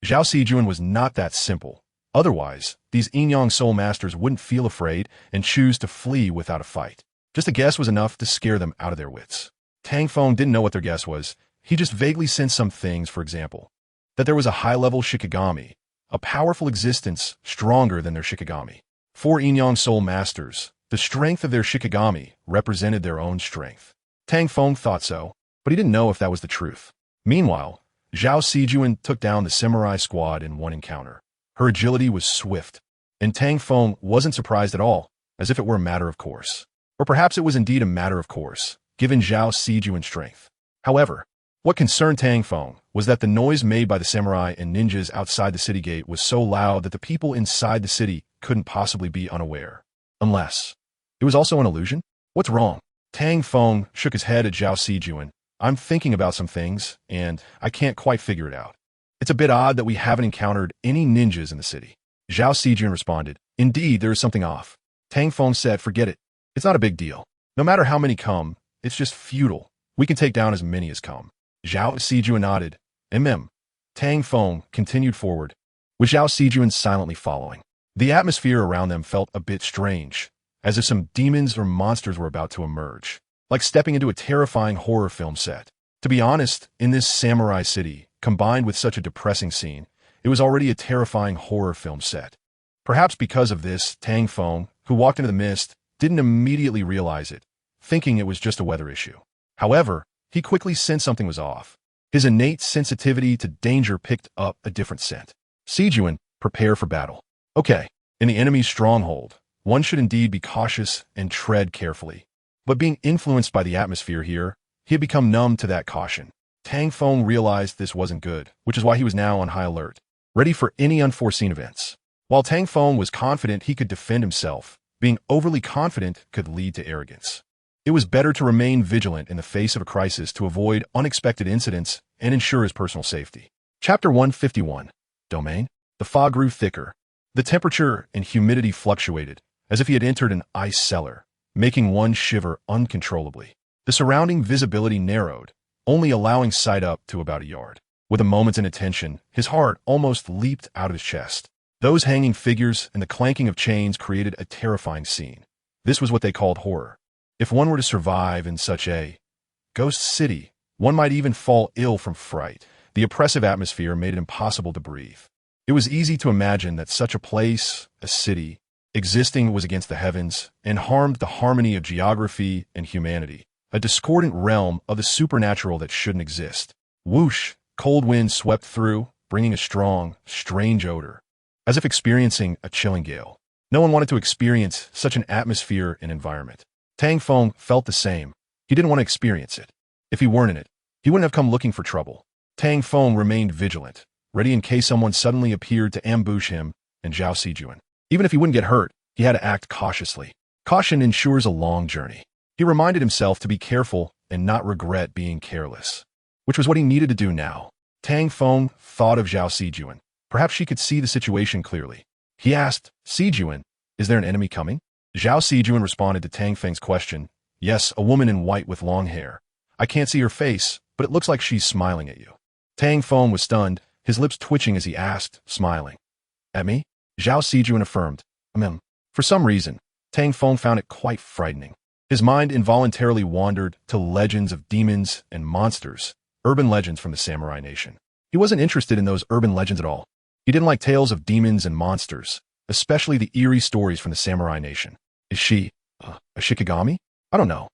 Zhao Sijuan was not that simple. Otherwise, these Yin-Yang Soul Masters wouldn't feel afraid and choose to flee without a fight. Just a guess was enough to scare them out of their wits. Tang Feng didn't know what their guess was. He just vaguely sensed some things, for example, that there was a high-level Shikigami, a powerful existence stronger than their Shikigami. 4 Yin-Yang Soul Masters, the strength of their Shikigami represented their own strength. Tang Feng thought so, but he didn't know if that was the truth. Meanwhile, Zhao Sijuan took down the samurai squad in one encounter. Her agility was swift, and Tang Feng wasn't surprised at all, as if it were a matter of course. Or perhaps it was indeed a matter of course, given Zhao Sijuan's strength. However, what concerned Tang Feng was that the noise made by the samurai and ninjas outside the city gate was so loud that the people inside the city couldn't possibly be unaware. Unless it was also an illusion? What's wrong? Tang Feng shook his head at Zhao Sijuan. I'm thinking about some things, and I can't quite figure it out. It's a bit odd that we haven't encountered any ninjas in the city. Zhao Sijuan responded, Indeed, there is something off. Tang Feng said, Forget it. It's not a big deal. No matter how many come, it's just futile. We can take down as many as come. Zhao Sijuan nodded. Tang Feng continued forward, with Zhao Sijuan silently following. The atmosphere around them felt a bit strange, as if some demons or monsters were about to emerge, like stepping into a terrifying horror film set. To be honest, in this samurai city, combined with such a depressing scene, it was already a terrifying horror film set. Perhaps because of this, Tang Feng, who walked into the mist, didn't immediately realize it, thinking it was just a weather issue. However, he quickly sensed something was off. His innate sensitivity to danger picked up a different scent. Sijuan, prepare for battle. Okay, in the enemy's stronghold, one should indeed be cautious and tread carefully. But being influenced by the atmosphere here, he had become numb to that caution. Tang Feng realized this wasn't good, which is why he was now on high alert, ready for any unforeseen events. While Tang Feng was confident he could defend himself, being overly confident could lead to arrogance. It was better to remain vigilant in the face of a crisis to avoid unexpected incidents and ensure his personal safety. Chapter 151. Domain. The fog grew thicker. The temperature and humidity fluctuated, as if he had entered an ice cellar, making one shiver uncontrollably. The surrounding visibility narrowed, only allowing sight up to about a yard. With a moment's inattention, his heart almost leaped out of his chest. Those hanging figures and the clanking of chains created a terrifying scene. This was what they called horror. If one were to survive in such a ghost city, one might even fall ill from fright. The oppressive atmosphere made it impossible to breathe. It was easy to imagine that such a place, a city, existing was against the heavens and harmed the harmony of geography and humanity, a discordant realm of the supernatural that shouldn't exist. Whoosh, cold wind swept through, bringing a strong, strange odor, as if experiencing a chilling gale. No one wanted to experience such an atmosphere and environment. Tang Feng felt the same. He didn't want to experience it. If he weren't in it, he wouldn't have come looking for trouble. Tang Feng remained vigilant, ready in case someone suddenly appeared to ambush him and Zhao Sijuan. Even if he wouldn't get hurt, he had to act cautiously. Caution ensures a long journey. He reminded himself to be careful and not regret being careless, which was what he needed to do now. Tang Feng thought of Zhao Sijuan. Perhaps she could see the situation clearly. He asked, Sijuan, is there an enemy coming? Zhao Sijuan responded to Tang Feng's question, yes, a woman in white with long hair. I can't see her face, but it looks like she's smiling at you. Tang Feng was stunned, his lips twitching as he asked, smiling. At me? Zhao Sijuan affirmed, For some reason, Tang Feng found it quite frightening. His mind involuntarily wandered to legends of demons and monsters, urban legends from the samurai nation. He wasn't interested in those urban legends at all. He didn't like tales of demons and monsters, especially the eerie stories from the samurai nation. Is she a Shikigami? I don't know.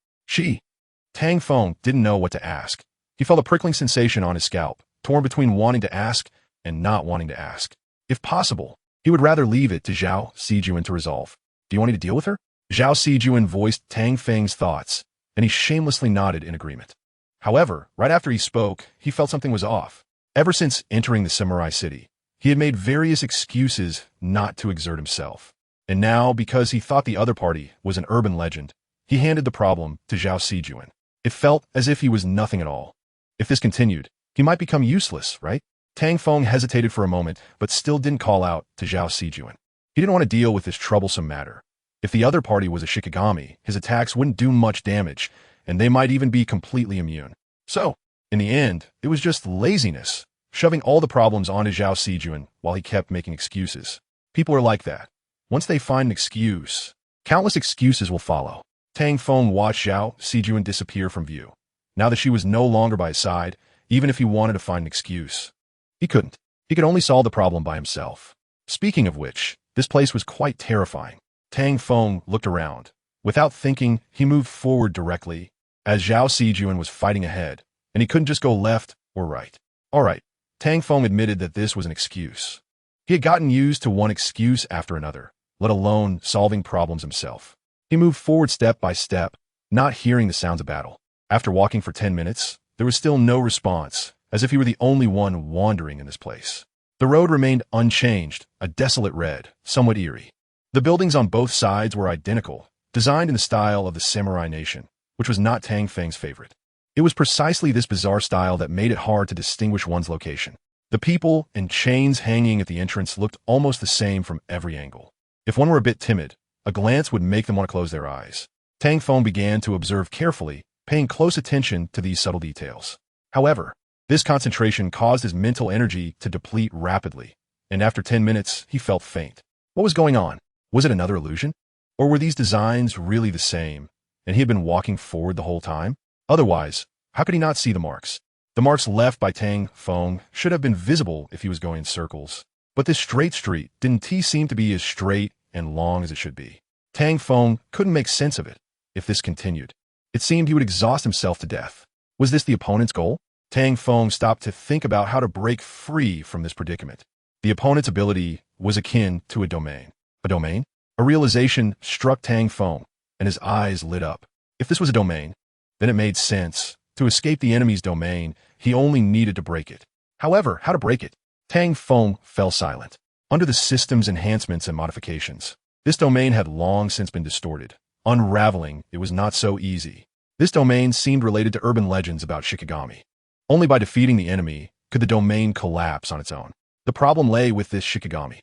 Tang Feng didn't know what to ask. He felt a prickling sensation on his scalp, torn between wanting to ask and not wanting to ask. If possible, he would rather leave it to Zhao Sijuan to resolve. Do you want me to deal with her? Zhao Sijuan voiced Tang Feng's thoughts, and he shamelessly nodded in agreement. However, right after he spoke, he felt something was off. Ever since entering the samurai city, he had made various excuses not to exert himself. And now, because he thought the other party was an urban legend, he handed the problem to Zhao Sijuan. It felt as if he was nothing at all. If this continued, he might become useless, right? Tang Feng hesitated for a moment, but still didn't call out to Zhao Sijuan. He didn't want to deal with this troublesome matter. If the other party was a Shikigami, his attacks wouldn't do much damage, and they might even be completely immune. So, in the end, it was just laziness, shoving all the problems onto Zhao Sijuan while he kept making excuses. People are like that. Once they find an excuse, countless excuses will follow. Tang Feng watched Zhao Sijuan disappear from view. Now that she was no longer by his side, even if he wanted to find an excuse, he couldn't. He could only solve the problem by himself. Speaking of which, this place was quite terrifying. Tang Feng looked around. Without thinking, he moved forward directly, as Zhao Sijuan was fighting ahead, and he couldn't just go left or right. All right, Tang Feng admitted that this was an excuse. He had gotten used to one excuse after another, let alone solving problems himself. He moved forward step by step, not hearing the sounds of battle. After walking for 10 minutes, there was still no response, as if he were the only one wandering in this place. The road remained unchanged, a desolate red, somewhat eerie. The buildings on both sides were identical, designed in the style of the samurai nation, which was not Tang Feng's favorite. It was precisely this bizarre style that made it hard to distinguish one's location. The people and chains hanging at the entrance looked almost the same from every angle. If one were a bit timid, a glance would make them want to close their eyes. Tang Feng began to observe carefully, paying close attention to these subtle details. However, this concentration caused his mental energy to deplete rapidly, and after 10 minutes, he felt faint. What was going on? Was it another illusion? Or were these designs really the same, and he had been walking forward the whole time? Otherwise, how could he not see the marks? The marks left by Tang Feng should have been visible if he was going in circles. But this straight street didn't seem to be as straight and long as it should be. Tang Feng couldn't make sense of it. If this continued, it seemed he would exhaust himself to death. Was this the opponent's goal? Tang Feng stopped to think about how to break free from this predicament. The opponent's ability was akin to a domain. A domain? A realization struck Tang Feng, and his eyes lit up. If this was a domain, then it made sense. To escape the enemy's domain, he only needed to break it. However, how to break it? Tang Feng fell silent. Under the system's enhancements and modifications, this domain had long since been distorted. Unraveling it was not so easy. This domain seemed related to urban legends about Shikigami. Only by defeating the enemy could the domain collapse on its own. The problem lay with this Shikigami.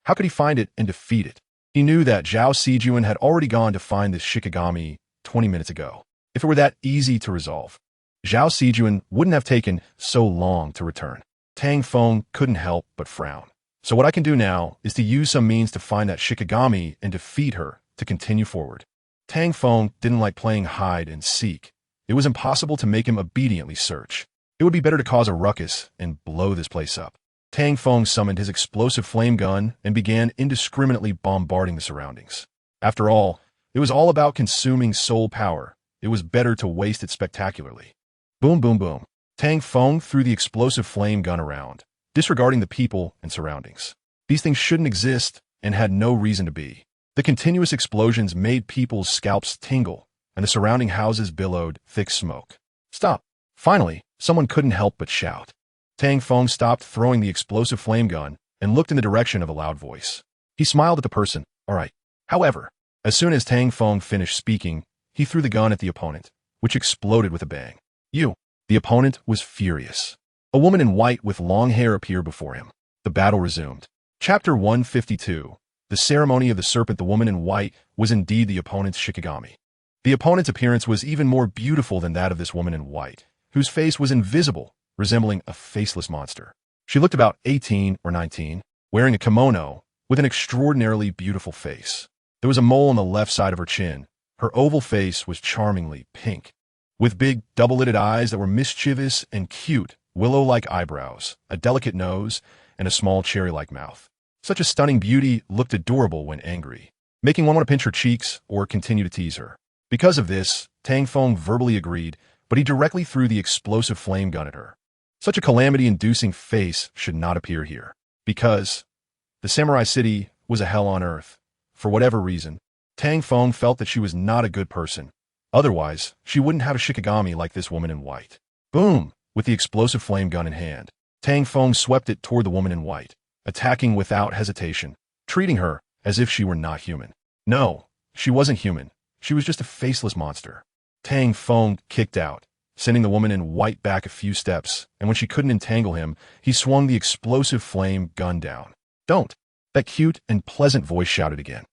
How could he find it and defeat it? He knew that Zhao Sijuan had already gone to find this Shikigami 20 minutes ago. If it were that easy to resolve, Zhao Sijuan wouldn't have taken so long to return. Tang Feng couldn't help but frown. So what I can do now is to use some means to find that Shikigami and defeat her to continue forward. Tang Feng didn't like playing hide and seek. It was impossible to make him obediently search. It would be better to cause a ruckus and blow this place up. Tang Feng summoned his explosive flame gun and began indiscriminately bombarding the surroundings. After all, it was all about consuming soul power. It was better to waste it spectacularly. Boom, boom, boom. Tang Feng threw the explosive flame gun around, disregarding the people and surroundings. These things shouldn't exist and had no reason to be. The continuous explosions made people's scalps tingle, and the surrounding houses billowed thick smoke. Stop. Finally, someone couldn't help but shout. Tang Feng stopped throwing the explosive flame gun and looked in the direction of a loud voice. He smiled at the person. All right. However, as soon as Tang Feng finished speaking, he threw the gun at the opponent, which exploded with a bang. You. The opponent was furious. A woman in white with long hair appeared before him. The battle resumed. Chapter 152. The ceremony of the serpent. The woman in white was indeed the opponent's Shikigami. The opponent's appearance was even more beautiful than that of this woman in white, whose face was invisible, resembling a faceless monster. She looked about 18 or 19, wearing a kimono, with an extraordinarily beautiful face. There was a mole on the left side of her chin. Her oval face was charmingly pink, with big, double-lidded eyes that were mischievous and cute, willow-like eyebrows, a delicate nose, and a small cherry-like mouth. Such a stunning beauty looked adorable when angry, making one want to pinch her cheeks or continue to tease her. Because of this, Tang Feng verbally agreed, but he directly threw the explosive flame gun at her. Such a calamity-inducing face should not appear here, because the samurai city was a hell on earth. For whatever reason, Tang Feng felt that she was not a good person. Otherwise, she wouldn't have a Shikigami like this woman in white. Boom! With the explosive flame gun in hand, Tang Feng swept it toward the woman in white, attacking without hesitation, treating her as if she were not human. No, she wasn't human. She was just a faceless monster. Tang Feng kicked out, sending the woman in white back a few steps, and when she couldn't entangle him, he swung the explosive flame gun down. Don't! That cute and pleasant voice shouted again.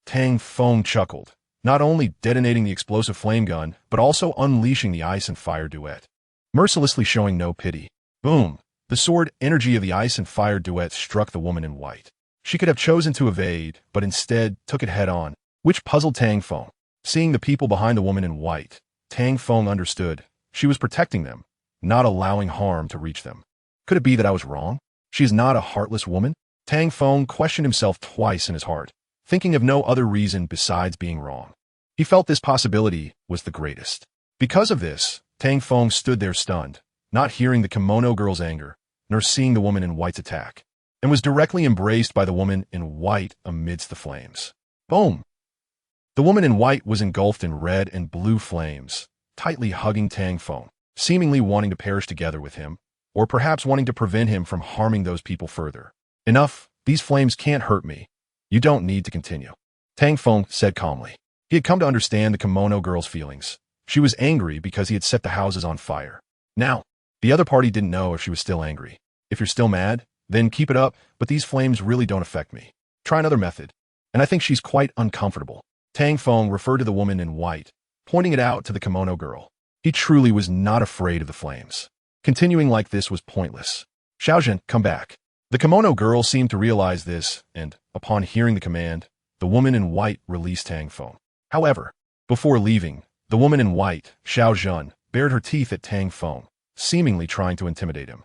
Tang Feng chuckled, not only detonating the explosive flame gun, but also unleashing the ice and fire duet, mercilessly showing no pity. Boom! The sword energy of the ice and fire duet struck the woman in white. She could have chosen to evade, but instead took it head-on, which puzzled Tang Feng. Seeing the people behind the woman in white, Tang Feng understood. She was protecting them, not allowing harm to reach them. Could it be that I was wrong? She is not a heartless woman? Tang Feng questioned himself twice in his heart, thinking of no other reason besides being wrong. He felt this possibility was the greatest. Because of this, Tang Feng stood there stunned, not hearing the kimono girl's anger, nor seeing the woman in white's attack, and was directly embraced by the woman in white amidst the flames. Boom! The woman in white was engulfed in red and blue flames, tightly hugging Tang Feng, seemingly wanting to perish together with him, or perhaps wanting to prevent him from harming those people further. Enough, these flames can't hurt me. You don't need to continue, Tang Feng said calmly. He had come to understand the kimono girl's feelings. She was angry because he had set the houses on fire. Now, the other party didn't know if she was still angry. If you're still mad, then keep it up, but these flames really don't affect me. Try another method. And I think she's quite uncomfortable. Tang Feng referred to the woman in white, pointing it out to the kimono girl. He truly was not afraid of the flames. Continuing like this was pointless. Xiaozhen, come back. The kimono girl seemed to realize this, and, upon hearing the command, the woman in white released Tang Feng. However, before leaving, the woman in white, Xiaozhen, bared her teeth at Tang Feng, seemingly trying to intimidate him.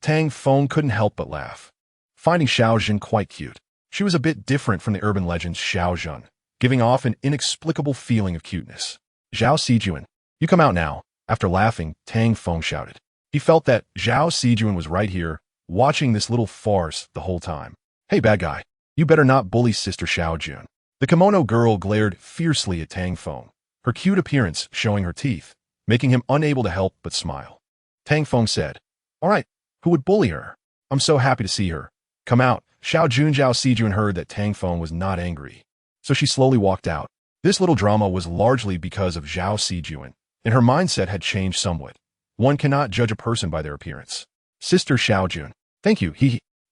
Tang Feng couldn't help but laugh, finding Xiaozhen quite cute. She was a bit different from the urban legend's Xiaozhen, giving off an inexplicable feeling of cuteness. Zhao Sijuan, you come out now. After laughing, Tang Feng shouted. He felt that Zhao Sijuan was right here, watching this little farce the whole time. Hey bad guy, you better not bully Sister Xiaojun. The kimono girl glared fiercely at Tang Feng, her cute appearance showing her teeth, making him unable to help but smile. Tang Feng said, all right, who would bully her? I'm so happy to see her. Come out. Zhao Sijun heard that Tang Feng was not angry, so she slowly walked out. This little drama was largely because of Zhao Sijun, and her mindset had changed somewhat. One cannot judge a person by their appearance. Sister Xiaojun, thank you,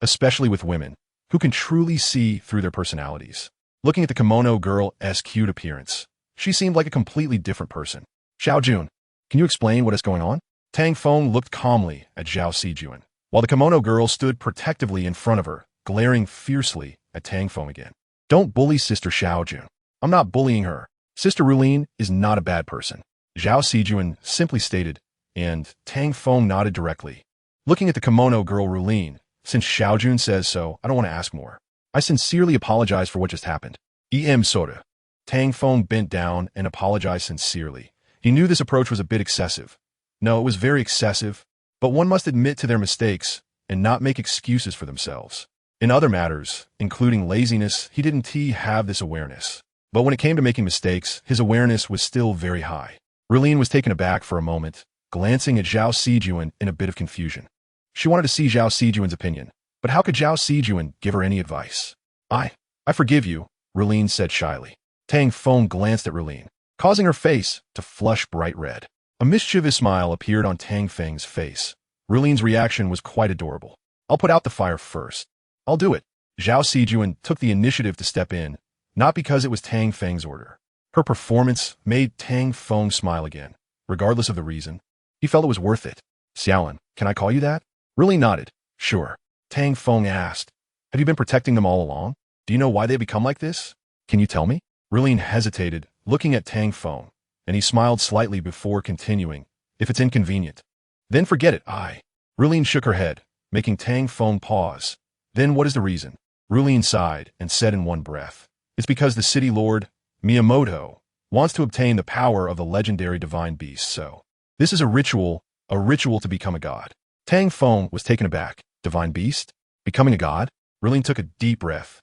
especially with women, who can truly see through their personalities. Looking at the kimono girl's cute appearance, she seemed like a completely different person. Xiaojun, can you explain what is going on? Tang Feng looked calmly at Zhao Sijun, while the kimono girl stood protectively in front of her, glaring fiercely at Tang Feng again. Don't bully Sister Xiaojun. I'm not bullying her. Sister Rulin is not a bad person, Zhao Sijun simply stated, and Tang Feng nodded directly. Looking at the kimono girl Rulin, since Xiaojun says so, I don't want to ask more. I sincerely apologize for what just happened. Soda. Tang Feng bent down and apologized sincerely. He knew this approach was a bit excessive. No, it was very excessive, but one must admit to their mistakes and not make excuses for themselves. In other matters, including laziness, he didn't have this awareness. But when it came to making mistakes, his awareness was still very high. Rulin was taken aback for a moment, glancing at Zhao Sijun in a bit of confusion. She wanted to see Zhao Sijun's opinion, but how could Zhao Sijun give her any advice? I, I forgive you, Rulin said shyly. Tang Feng glanced at Rulin, causing her face to flush bright red. A mischievous smile appeared on Tang Feng's face. Rulin's reaction was quite adorable. I'll put out the fire first. I'll do it. Zhao Sijuan took the initiative to step in, not because it was Tang Feng's order. Her performance made Tang Feng smile again, regardless of the reason. He felt it was worth it. Xiaolin, can I call you that? Rulin nodded. Sure. Tang Feng asked, have you been protecting them all along? Do you know why they become like this? Can you tell me? Rulin hesitated, looking at Tang Feng, and he smiled slightly before continuing, if it's inconvenient. Then forget it, Rulin shook her head, making Tang Feng pause. Then what is the reason? Rulin sighed and said in one breath, it's because the city lord, Miyamoto, wants to obtain the power of the legendary divine beast, so this is a ritual to become a god. Tang Feng was taken aback. Divine beast? Becoming a god? Rulin took a deep breath,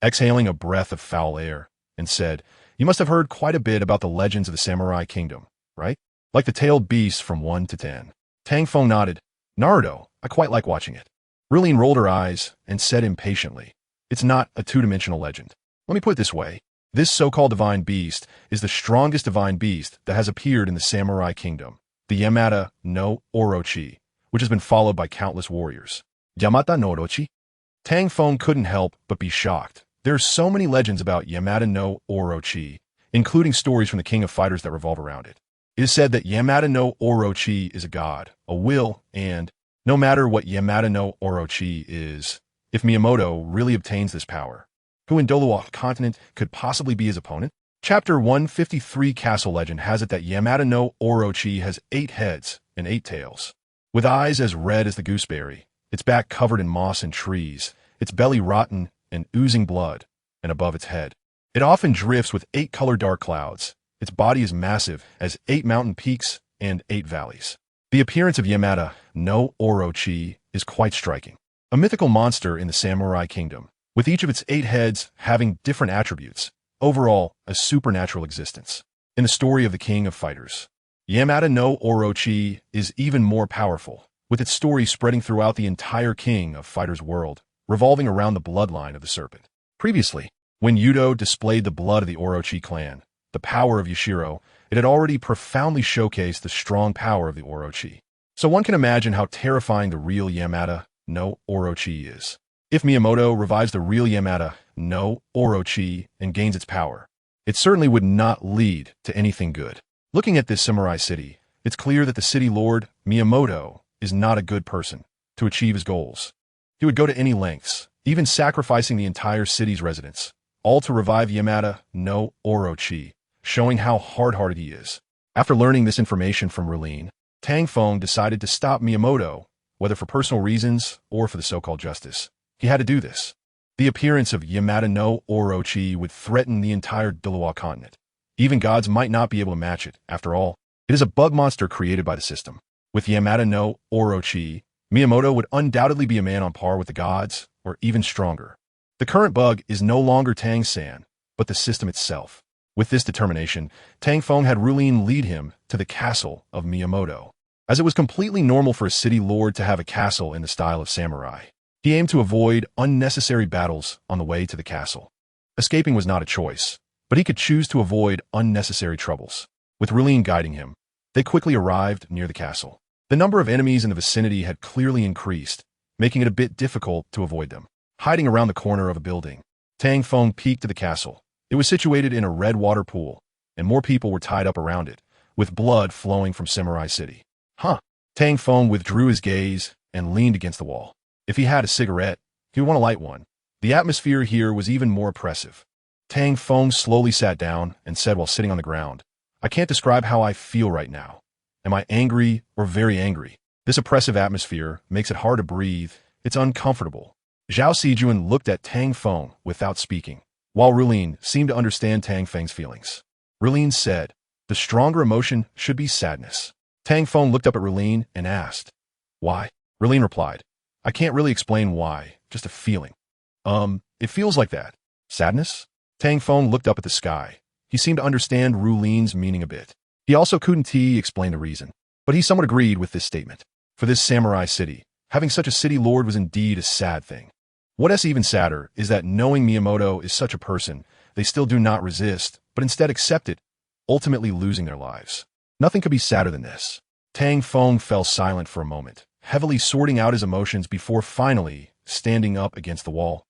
exhaling a breath of foul air, and said, you must have heard quite a bit about the legends of the samurai kingdom, right? Like the tailed beasts from 1 to 10. Tang Feng nodded. Naruto, I quite like watching it. Rulin rolled her eyes and said impatiently, it's not a two-dimensional legend. Let me put it this way. This so-called divine beast is the strongest divine beast that has appeared in the samurai kingdom, the Yamata no Orochi, which has been followed by countless warriors. Yamata no Orochi? Tang Feng couldn't help but be shocked. There are so many legends about Yamata no Orochi, including stories from the king of fighters that revolve around it. It is said that Yamata no Orochi is a god, a will, and no matter what Yamata no Orochi is, if Miyamoto really obtains this power, who in Douluo continent could possibly be his opponent? Chapter 153 Castle Legend has it that Yamata no Orochi has 8 heads and 8 tails. With eyes as red as the gooseberry, its back covered in moss and trees, its belly rotten and oozing blood, and above its head, it often drifts with 8 colored dark clouds. Its body is massive as 8 mountain peaks and 8 valleys. The appearance of Yamata no Orochi is quite striking. A mythical monster in the samurai kingdom, with each of its 8 heads having different attributes, overall a supernatural existence. In the story of the king of fighters, Yamata no Orochi is even more powerful, with its story spreading throughout the entire king of fighters world, revolving around the bloodline of the serpent. Previously, when Yudo displayed the blood of the Orochi clan, the power of Yashiro, it had already profoundly showcased the strong power of the Orochi. So one can imagine how terrifying the real Yamata no Orochi is. If Miyamoto revives the real Yamata no Orochi and gains its power, it certainly would not lead to anything good. Looking at this samurai city, it's clear that the city lord, Miyamoto, is not a good person to achieve his goals. He would go to any lengths, even sacrificing the entire city's residents, all to revive Yamata no Orochi, showing how hard-hearted he is. After learning this information from Rulin, Tang Feng decided to stop Miyamoto, whether for personal reasons or for the so-called justice. He had to do this. The appearance of Yamata no Orochi would threaten the entire Douluo continent. Even gods might not be able to match it. After all, it is a bug monster created by the system. With Yamata no Orochi, Miyamoto would undoubtedly be a man on par with the gods, or even stronger. The current bug is no longer Tang San, but the system itself. With this determination, Tang Feng had Rulin lead him to the castle of Miyamoto. As it was completely normal for a city lord to have a castle in the style of samurai, he aimed to avoid unnecessary battles on the way to the castle. Escaping was not a choice, but he could choose to avoid unnecessary troubles. With Rulin guiding him, they quickly arrived near the castle. The number of enemies in the vicinity had clearly increased, making it a bit difficult to avoid them. Hiding around the corner of a building, Tang Feng peeked to the castle. It was situated in a red water pool, and more people were tied up around it, with blood flowing from Samurai City. Tang Feng withdrew his gaze and leaned against the wall. If he had a cigarette, he would want to light one. The atmosphere here was even more oppressive. Tang Feng slowly sat down and said while sitting on the ground, I can't describe how I feel right now. Am I angry or very angry? This oppressive atmosphere makes it hard to breathe. It's uncomfortable. Zhao Sijuan looked at Tang Feng without speaking, while Rulin seemed to understand Tang Feng's feelings. Rulin said, the stronger emotion should be sadness. Tang Feng looked up at Rulin and asked, why? Rulin replied, I can't really explain why, just a feeling. It feels like that. Sadness? Tang Feng looked up at the sky. He seemed to understand Rulin's meaning a bit. He also couldn't explain the reason, but he somewhat agreed with this statement. For this samurai city, having such a city lord was indeed a sad thing. What's even sadder is that knowing Miyamoto is such a person, they still do not resist, but instead accept it, ultimately losing their lives. Nothing could be sadder than this. Tang Feng fell silent for a moment, heavily sorting out his emotions before finally standing up against the wall.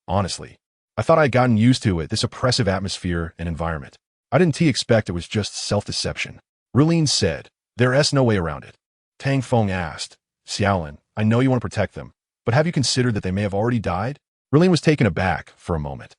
Honestly, I thought I had gotten used to it, this oppressive atmosphere and environment. I didn't expect it was just self-deception. Rulin said, "There's no way around it." Tang Feng asked, "Xiaolin, I know you want to protect them, but have you considered that they may have already died?" Rulin was taken aback for a moment.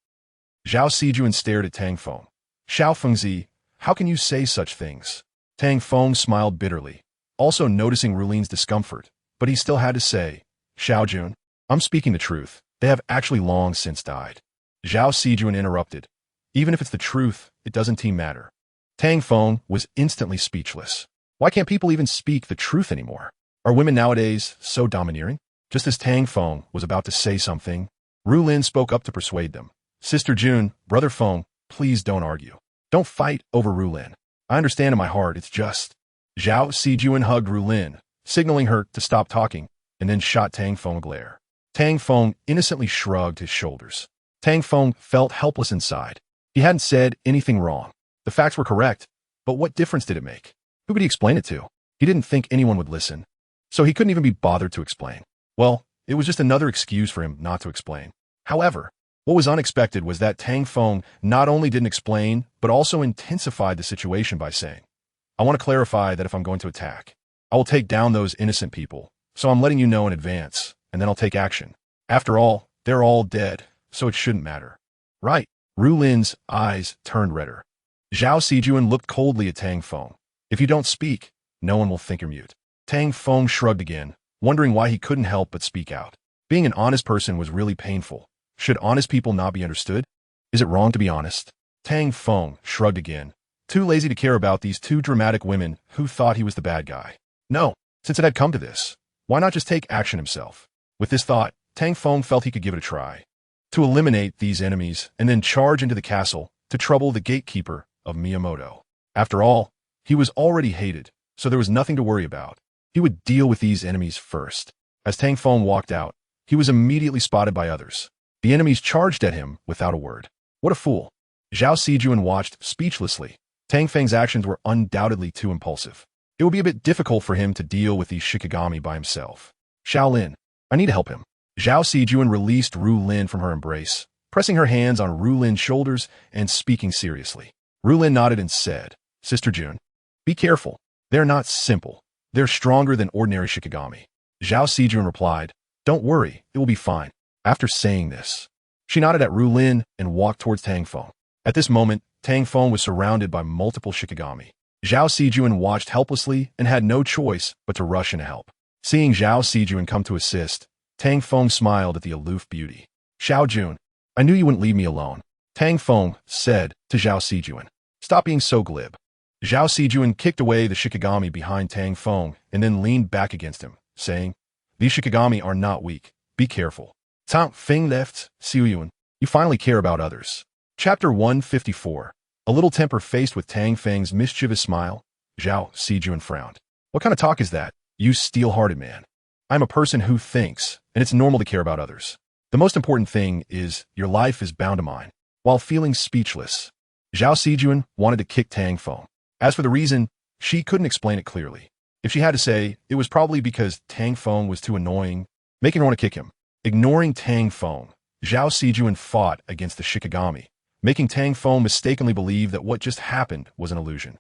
Zhao Sijuan stared at Tang Feng. "Xiao Fengzi, how can you say such things?" Tang Feng smiled bitterly, also noticing Rulin's discomfort, but he still had to say, "Xiao Jun, I'm speaking the truth. They have actually long since died." Zhao Sijuan interrupted. "Even if it's the truth, it doesn't matter." Tang Feng was instantly speechless. Why can't people even speak the truth anymore? Are women nowadays so domineering? Just as Tang Feng was about to say something, Rulin spoke up to persuade them. "Sister Jun, Brother Feng, please don't argue. Don't fight over Rulin. I understand in my heart, it's just." Zhao Sijuan hugged Rulin, signaling her to stop talking, and then shot Tang Feng a glare. Tang Feng innocently shrugged his shoulders. Tang Feng felt helpless inside. He hadn't said anything wrong. The facts were correct, but what difference did it make? Who could he explain it to? He didn't think anyone would listen, so he couldn't even be bothered to explain. Well, it was just another excuse for him not to explain. However, what was unexpected was that Tang Feng not only didn't explain, but also intensified the situation by saying, "I want to clarify that if I'm going to attack, I will take down those innocent people, so I'm letting you know in advance, and then I'll take action. After all, they're all dead, so it shouldn't matter." "Right." Rulin's eyes turned redder. Zhao Sijuan looked coldly at Tang Feng. "If you don't speak, no one will think you're mute." Tang Feng shrugged again, wondering why he couldn't help but speak out. Being an honest person was really painful. Should honest people not be understood? Is it wrong to be honest? Tang Feng shrugged again, too lazy to care about these two dramatic women who thought he was the bad guy. No, since it had come to this, why not just take action himself? With this thought, Tang Feng felt he could give it a try. To eliminate these enemies and then charge into the castle to trouble the gatekeeper of Miyamoto. After all, he was already hated, so there was nothing to worry about. He would deal with these enemies first. As Tang Feng walked out, he was immediately spotted by others. The enemies charged at him without a word. What a fool. Zhao Sijuan watched speechlessly. Tang Feng's actions were undoubtedly too impulsive. It would be a bit difficult for him to deal with these Shikigami by himself. "Shaolin, I need to help him." Zhao Sijuan released Rulin from her embrace, pressing her hands on Rulin's shoulders and speaking seriously. Rulin nodded and said, "Sister Jun, be careful. They're not simple. They're stronger than ordinary Shikigami." Zhao Sijuan replied, "Don't worry, it will be fine." After saying this, she nodded at Rulin and walked towards Tang Feng. At this moment, Tang Feng was surrounded by multiple Shikigami. Zhao Sijuan watched helplessly and had no choice but to rush in to help. Seeing Zhao Sijuan come to assist, Tang Feng smiled at the aloof beauty. "Xiao Jun, I knew you wouldn't leave me alone," Tang Feng said to Zhao Sijuan. "Stop being so glib." Zhao Sijuan kicked away the Shikigami behind Tang Feng and then leaned back against him, saying, "These Shikigami are not weak. Be careful." Tang Feng left, Xiuyun, you finally care about others. Chapter 154. A little temper faced with Tang Feng's mischievous smile, Zhao Sijuan frowned. "What kind of talk is that, you steel-hearted man? I'm a person who thinks, and it's normal to care about others. The most important thing is your life is bound to mine." While feeling speechless, Zhao Sijuan wanted to kick Tang Feng. As for the reason, she couldn't explain it clearly. If she had to say, it was probably because Tang Feng was too annoying, making her want to kick him. Ignoring Tang Feng, Zhao Sijuan fought against the Shikigami, making Tang Feng mistakenly believe that what just happened was an illusion.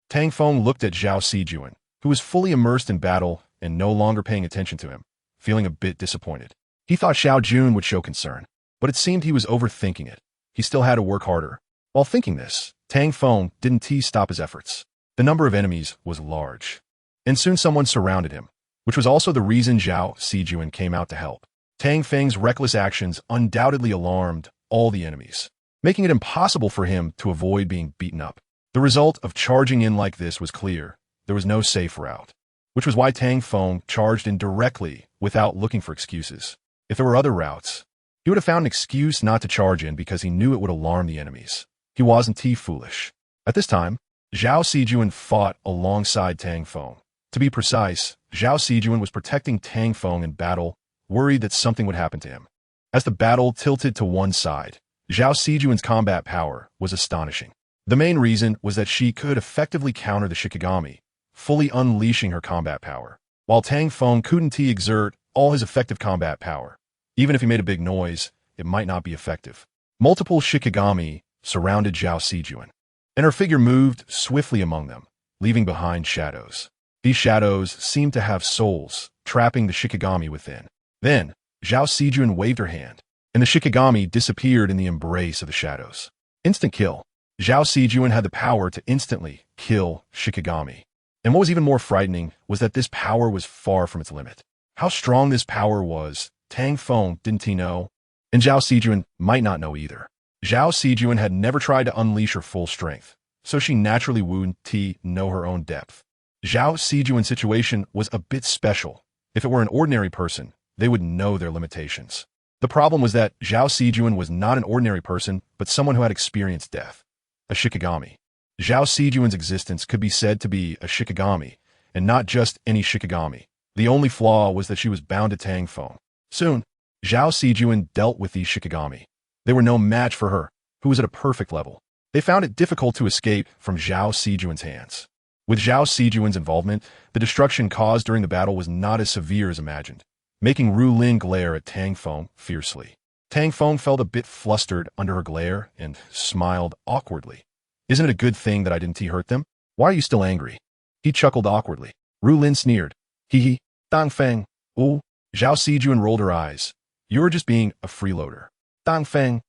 Tang Feng looked at Zhao Sijuan, who was fully immersed in battle and no longer paying attention to him, feeling a bit disappointed. He thought Xiao Jun would show concern, but it seemed he was overthinking it. He still had to work harder. While thinking this, Tang Feng didn't stop his efforts. The number of enemies was large, and soon someone surrounded him, which was also the reason Zhao Sijuan came out to help. Tang Feng's reckless actions undoubtedly alarmed all the enemies, making it impossible for him to avoid being beaten up. The result of charging in like this was clear. There was no safe route, which was why Tang Feng charged in directly without looking for excuses. If there were other routes, he would have found an excuse not to charge in because he knew it would alarm the enemies. He wasn't foolish. At this time, Zhao Sijuan fought alongside Tang Feng. To be precise, Zhao Sijuan was protecting Tang Feng in battle, worried that something would happen to him. As the battle tilted to one side, Zhao Sijuan's combat power was astonishing. The main reason was that she could effectively counter the Shikigami, fully unleashing her combat power, while Tang Feng couldn't exert all his effective combat power. Even if he made a big noise, it might not be effective. Multiple Shikigami surrounded Zhao Sijuan, and her figure moved swiftly among them, leaving behind shadows. These shadows seemed to have souls, trapping the Shikigami within. Then, Zhao Sijuan waved her hand, and the Shikigami disappeared in the embrace of the shadows. Instant kill. Zhao Sijuan had the power to instantly kill Shikigami. And what was even more frightening was that this power was far from its limit. How strong this power was, Tang Feng didn't know, and Zhao Sijuan might not know either. Zhao Sijuan had never tried to unleash her full strength, so she naturally wouldn't know her own depth. Zhao Sijuan's situation was a bit special. If it were an ordinary person, they would know their limitations. The problem was that Zhao Sijuan was not an ordinary person, but someone who had experienced death. A Shikigami. Zhao Sijuan's existence could be said to be a Shikigami, and not just any Shikigami. The only flaw was that she was bound to Tang Feng. Soon, Zhao Sijuan dealt with these Shikigami. They were no match for her, who was at a perfect level. They found it difficult to escape from Zhao Sijuan's hands. With Zhao Sijuan's involvement, the destruction caused during the battle was not as severe as imagined, making Ru Lin glare at Tang Feng fiercely. Tang Feng felt a bit flustered under her glare and smiled awkwardly. Isn't it a good thing that I didn't hurt them? Why are you still angry? He chuckled awkwardly. Ru Lin sneered. Hee. Tang Feng. Ooh. Zhao Sijuan rolled her eyes. You were just being a freeloader. Tang Feng.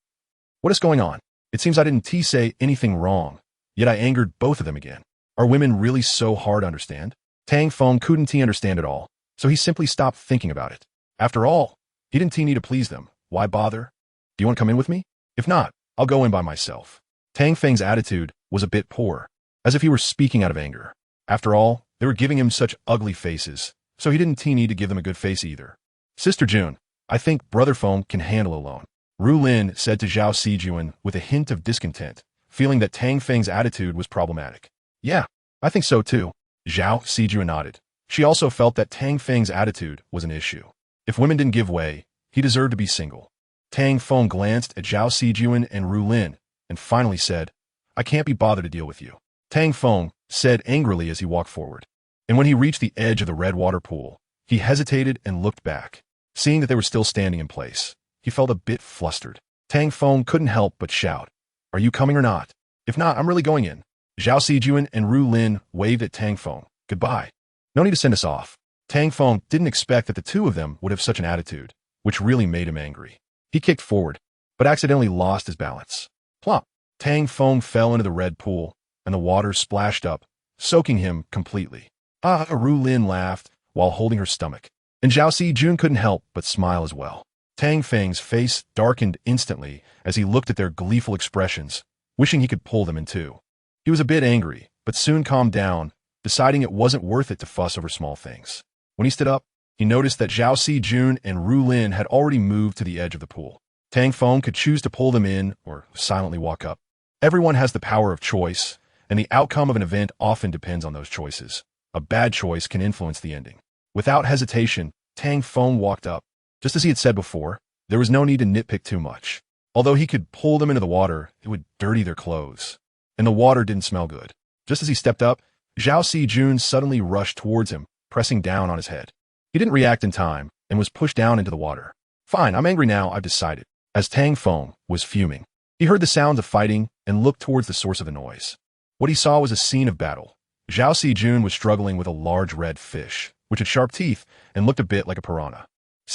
What is going on? It seems I didn't say anything wrong, yet I angered both of them again. Are women really so hard to understand? Tang Feng couldn't understand at all, so he simply stopped thinking about it. After all, he didn't need to please them. Why bother? Do you want to come in with me? If not, I'll go in by myself. Tang Feng's attitude was a bit poor, as if he were speaking out of anger. After all, they were giving him such ugly faces, so he didn't need to give them a good face either. Sister June, I think Brother Feng can handle alone. Ru Lin said to Zhao Sijuan with a hint of discontent, feeling that Tang Feng's attitude was problematic. Yeah, I think so too. Zhao Sijuan nodded. She also felt that Tang Feng's attitude was an issue. If women didn't give way, he deserved to be single. Tang Feng glanced at Zhao Sijuan and Ru Lin, and finally said, I can't be bothered to deal with you. Tang Feng said angrily as he walked forward. And when he reached the edge of the red water pool, he hesitated and looked back. Seeing that they were still standing in place, he felt a bit flustered. Tang Feng couldn't help but shout, Are you coming or not? If not, I'm really going in. Zhao Sijuan and Ru Lin waved at Tang Feng. Goodbye. No need to send us off. Tang Feng didn't expect that the two of them would have such an attitude, which really made him angry. He kicked forward, but accidentally lost his balance. Plop! Tang Feng fell into the red pool, and the water splashed up, soaking him completely. Ru Lin laughed while holding her stomach, and Zhao Sijuan couldn't help but smile as well. Tang Feng's face darkened instantly as he looked at their gleeful expressions, wishing he could pull them in two. He was a bit angry, but soon calmed down, deciding it wasn't worth it to fuss over small things. When he stood up, he noticed that Zhao Sijuan and Ru Lin had already moved to the edge of the pool. Tang Feng could choose to pull them in or silently walk up. Everyone has the power of choice, and the outcome of an event often depends on those choices. A bad choice can influence the ending. Without hesitation, Tang Feng walked up. Just as he had said before, there was no need to nitpick too much. Although he could pull them into the water, it would dirty their clothes. And the water didn't smell good. Just as he stepped up, Zhao Sijuan suddenly rushed towards him, pressing down on his head. He didn't react in time and was pushed down into the water. Fine, I'm angry now, I've decided. As Tang Feng was fuming, he heard the sounds of fighting and looked towards the source of the noise. What he saw was a scene of battle. Zhao Sijuan was struggling with a large red fish, which had sharp teeth and looked a bit like a piranha.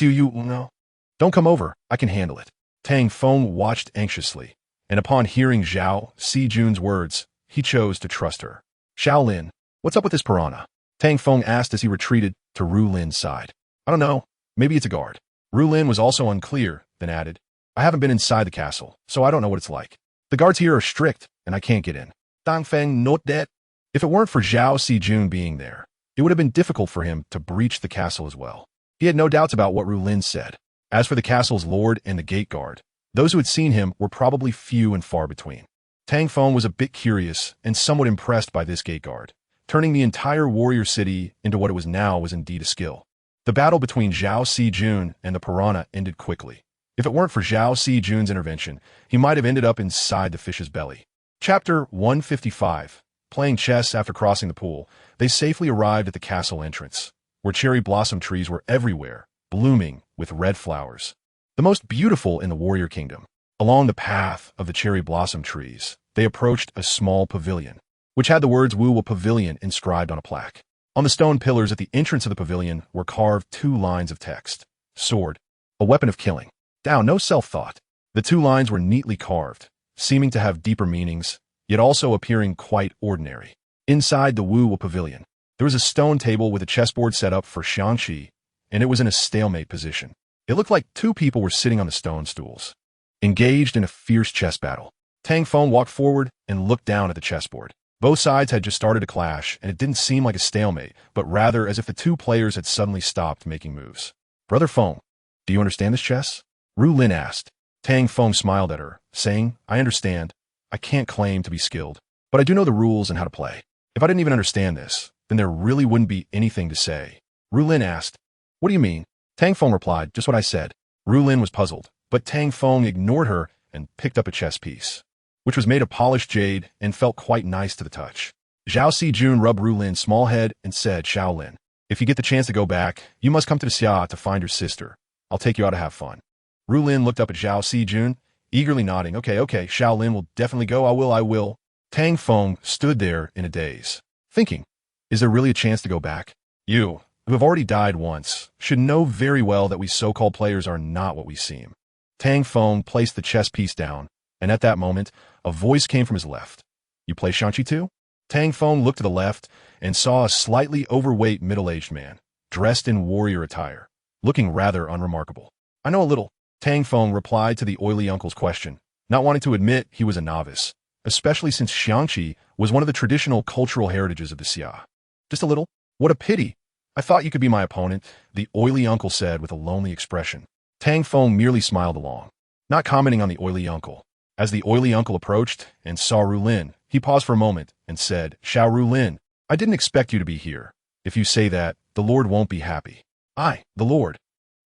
No. Don't come over, I can handle it. Tang Feng watched anxiously, and upon hearing Zhao Sijuan's words, he chose to trust her. Shaolin, what's up with this piranha? Tang Feng asked as he retreated to Ru Lin's side. I don't know, maybe it's a guard. Ru Lin was also unclear, then added, I haven't been inside the castle, so I don't know what it's like. The guards here are strict, and I can't get in. Tang Feng not that. If it weren't for Zhao Sijuan being there, it would have been difficult for him to breach the castle as well. He had no doubts about what Ru Lin said. As for the castle's lord and the gate guard, those who had seen him were probably few and far between. Tang Feng was a bit curious and somewhat impressed by this gate guard. Turning the entire warrior city into what it was now was indeed a skill. The battle between Zhao Sijuan and the piranha ended quickly. If it weren't for Zhao Si Jun's intervention, he might have ended up inside the fish's belly. Chapter 155. Playing chess after crossing the pool, they safely arrived at the castle entrance, where cherry blossom trees were everywhere, blooming with red flowers, the most beautiful in the warrior kingdom. Along the path of the cherry blossom trees, they approached a small pavilion, which had the words Wu Pavilion inscribed on a plaque. On the stone pillars at the entrance of the pavilion were carved 2 lines of text. Sword, a weapon of killing. Dao, no self-thought. The 2 lines were neatly carved, seeming to have deeper meanings, yet also appearing quite ordinary. Inside the Wu Pavilion, there was a stone table with a chessboard set up for Xiangqi, and it was in a stalemate position. It looked like 2 people were sitting on the stone stools, engaged in a fierce chess battle. Tang Feng walked forward and looked down at the chessboard. Both sides had just started to clash, and it didn't seem like a stalemate, but rather as if the 2 players had suddenly stopped making moves. Brother Feng, do you understand this chess? Ru Lin asked. Tang Feng smiled at her, saying, I understand. I can't claim to be skilled, but I do know the rules and how to play. If I didn't even understand this, then there really wouldn't be anything to say. Ru Lin asked, What do you mean? Tang Feng replied, Just what I said. Ru Lin was puzzled, but Tang Feng ignored her and picked up a chess piece, which was made of polished jade and felt quite nice to the touch. Zhao Si Jun rubbed Ru Lin's small head and said, Shaolin, if you get the chance to go back, you must come to the Xia to find your sister. I'll take you out to have fun. Ru Lin looked up at Zhao Si Jun, eagerly nodding. Okay, Shaolin will definitely go. I will. Tang Feng stood there in a daze, thinking, is there really a chance to go back? You, who have already died once, should know very well that we so-called players are not what we seem. Tang Feng placed the chess piece down, and at that moment, a voice came from his left. You play Xiangqi too? Tang Feng looked to the left and saw a slightly overweight middle-aged man, dressed in warrior attire, looking rather unremarkable. I know a little. Tang Feng replied to the oily uncle's question, not wanting to admit he was a novice, especially since Xiangqi was one of the traditional cultural heritages of the Xia. Just a little? What a pity. I thought you could be my opponent, the oily uncle said with a lonely expression. Tang Feng merely smiled along, not commenting on the oily uncle. As the oily uncle approached and saw Ru Lin, he paused for a moment and said, Xiao Ru Lin, I didn't expect you to be here. If you say that, the Lord won't be happy. I, the Lord.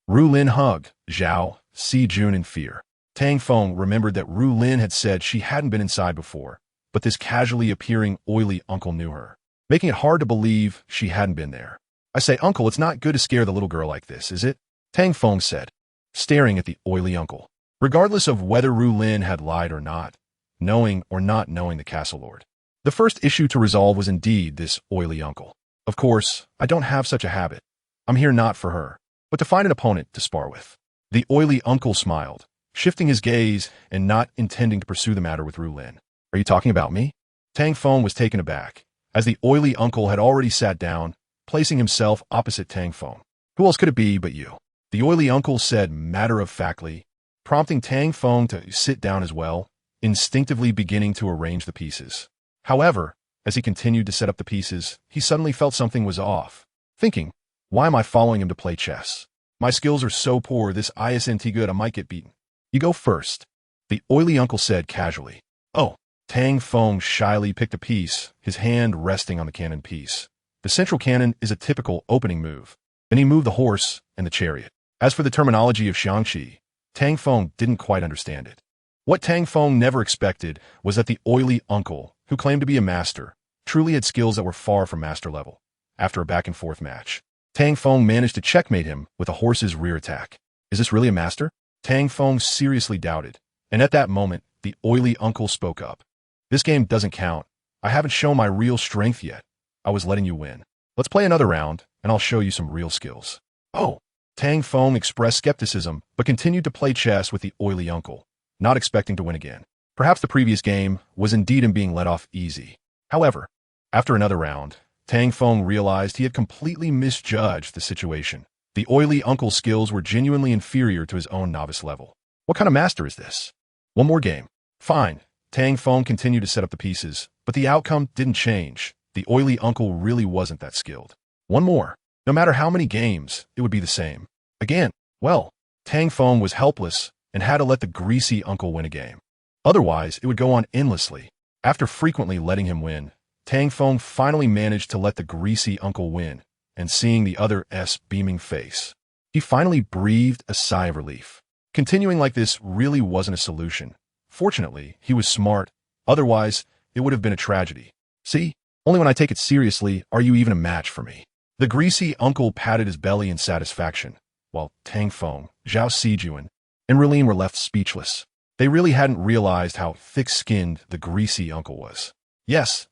Ru Lin hugged Zhao Si Jun in fear. Tang Feng remembered that Ru Lin had said she hadn't been inside before, but this casually appearing oily uncle knew her, making it hard to believe she hadn't been there. I say, Uncle, it's not good to scare the little girl like this, is it? Tang Feng said, staring at the oily uncle. Regardless of whether Ru Lin had lied or not, knowing or not knowing the castle lord, the first issue to resolve was indeed this oily uncle. Of course, I don't have such a habit. I'm here not for her, but to find an opponent to spar with. The oily uncle smiled, shifting his gaze and not intending to pursue the matter with Ru Lin. Are you talking about me? Tang Feng was taken aback, as the oily uncle had already sat down, placing himself opposite Tang Feng. Who else could it be but you? The oily uncle said matter-of-factly, prompting Tang Feng to sit down as well, instinctively beginning to arrange the pieces. However, as he continued to set up the pieces, he suddenly felt something was off, thinking, why am I following him to play chess? My skills are so poor, this isn't good, I might get beaten. You go first, the oily uncle said casually. Oh, Tang Feng shyly picked a piece, his hand resting on the cannon piece. The central cannon is a typical opening move. Then he moved the horse and the chariot. As for the terminology of Xiangqi, Tang Feng didn't quite understand it. What Tang Feng never expected was that the oily uncle, who claimed to be a master, truly had skills that were far from master level. After a back-and-forth match, Tang Feng managed to checkmate him with a horse's rear attack. Is this really a master? Tang Feng seriously doubted, and at that moment, the oily uncle spoke up. This game doesn't count. I haven't shown my real strength yet. I was letting you win. Let's play another round, and I'll show you some real skills. Oh! Tang Feng expressed skepticism, but continued to play chess with the oily uncle, not expecting to win again. Perhaps the previous game was indeed him being let off easy. However, after another round, Tang Feng realized he had completely misjudged the situation. The oily uncle's skills were genuinely inferior to his own novice level. What kind of master is this? One more game. Fine. Tang Feng continued to set up the pieces, but the outcome didn't change. The oily uncle really wasn't that skilled. One more. No matter how many games, it would be the same. Again, well, Tang Feng was helpless and had to let the greasy uncle win a game. Otherwise, it would go on endlessly. After frequently letting him win, Tang Feng finally managed to let the greasy uncle win, and seeing the other's beaming face, he finally breathed a sigh of relief. Continuing like this really wasn't a solution. Fortunately, he was smart. Otherwise, it would have been a tragedy. See? Only when I take it seriously are you even a match for me. The greasy uncle patted his belly in satisfaction, while Tang Feng, Zhao Sijuan, and Rulin were left speechless. They really hadn't realized how thick-skinned the greasy uncle was. Yes,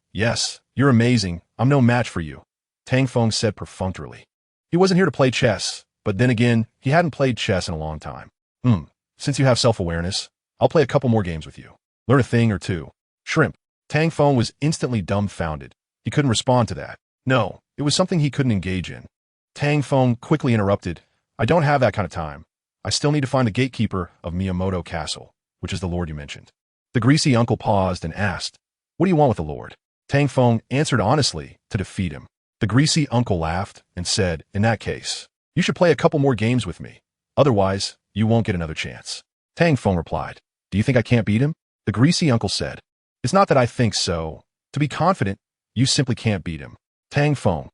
you're amazing. I'm no match for you, Tang Feng said perfunctorily. He wasn't here to play chess, but then again, he hadn't played chess in a long time. Since you have self-awareness, I'll play a couple more games with you. Learn a thing or two. Shrimp. Tang Feng was instantly dumbfounded. He couldn't respond to that. No, it was something he couldn't engage in. Tang Feng quickly interrupted. I don't have that kind of time. I still need to find the gatekeeper of Miyamoto Castle, which is the lord you mentioned. The greasy uncle paused and asked, what do you want with the lord? Tang Feng answered honestly to defeat him. The greasy uncle laughed and said, in that case, you should play a couple more games with me. Otherwise, you won't get another chance. Tang Feng replied, do you think I can't beat him? The greasy uncle said, it's not that I think so. To be confident, you simply can't beat him. Tang Feng.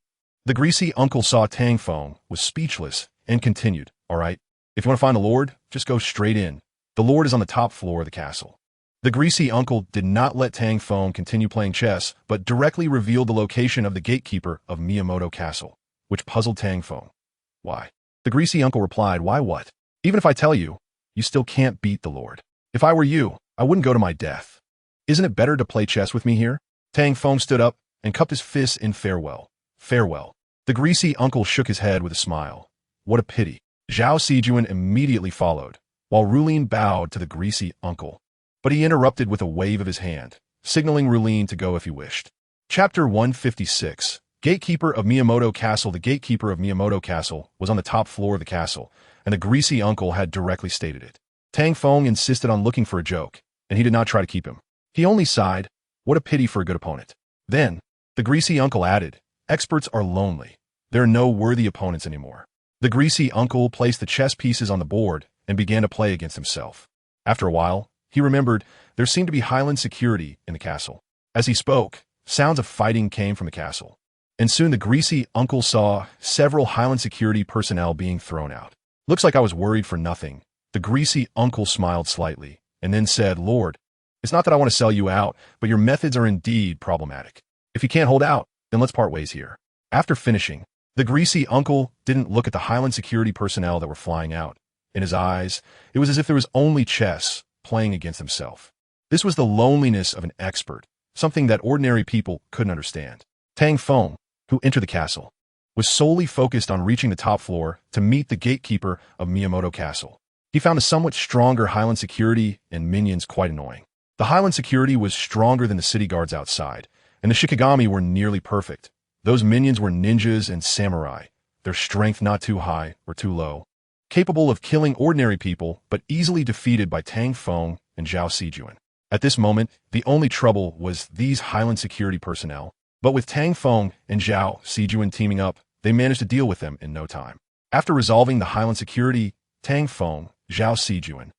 The greasy uncle saw Tang Feng was speechless and continued, all right, if you want to find the lord, just go straight in. The lord is on the top floor of the castle. The greasy uncle did not let Tang Feng continue playing chess, but directly revealed the location of the gatekeeper of Miyamoto Castle, which puzzled Tang Feng. Why? The greasy uncle replied, why what? Even if I tell you, you still can't beat the lord. If I were you, I wouldn't go to my death. Isn't it better to play chess with me here? Tang Feng stood up and cupped his fists in farewell. Farewell. The greasy uncle shook his head with a smile. What a pity. Zhao Sijuan immediately followed, while Rulin bowed to the greasy uncle. But he interrupted with a wave of his hand, signaling Rulin to go if he wished. Chapter 156. Gatekeeper of Miyamoto Castle. The gatekeeper of Miyamoto Castle was on the top floor of the castle, and the greasy uncle had directly stated it. Tang Feng insisted on looking for a joke, and he did not try to keep him. He only sighed, what a pity for a good opponent. Then, the greasy uncle added, experts are lonely. There are no worthy opponents anymore. The greasy uncle placed the chess pieces on the board and began to play against himself. After a while, he remembered there seemed to be Highland security in the castle. As he spoke, sounds of fighting came from the castle. And soon the greasy uncle saw several Highland security personnel being thrown out. Looks like I was worried for nothing. The greasy uncle smiled slightly and then said, Lord, it's not that I want to sell you out, but your methods are indeed problematic. If you can't hold out, then let's part ways here. After finishing, the greasy uncle didn't look at the Highland security personnel that were flying out. In his eyes, it was as if there was only chess playing against himself. This was the loneliness of an expert, something that ordinary people couldn't understand. Tang Feng, who entered the castle, was solely focused on reaching the top floor to meet the gatekeeper of Miyamoto Castle. He found a somewhat stronger Highland security and minions quite annoying. The Highland security was stronger than the city guards outside, and the Shikigami were nearly perfect. Those minions were ninjas and samurai, their strength not too high or too low, capable of killing ordinary people but easily defeated by Tang Feng and Zhao Sijuan. At this moment, the only trouble was these Highland security personnel, but with Tang Feng and Zhao Sijuan teaming up, they managed to deal with them in no time. After resolving the Highland security, Tang Feng, Zhao Sijuan,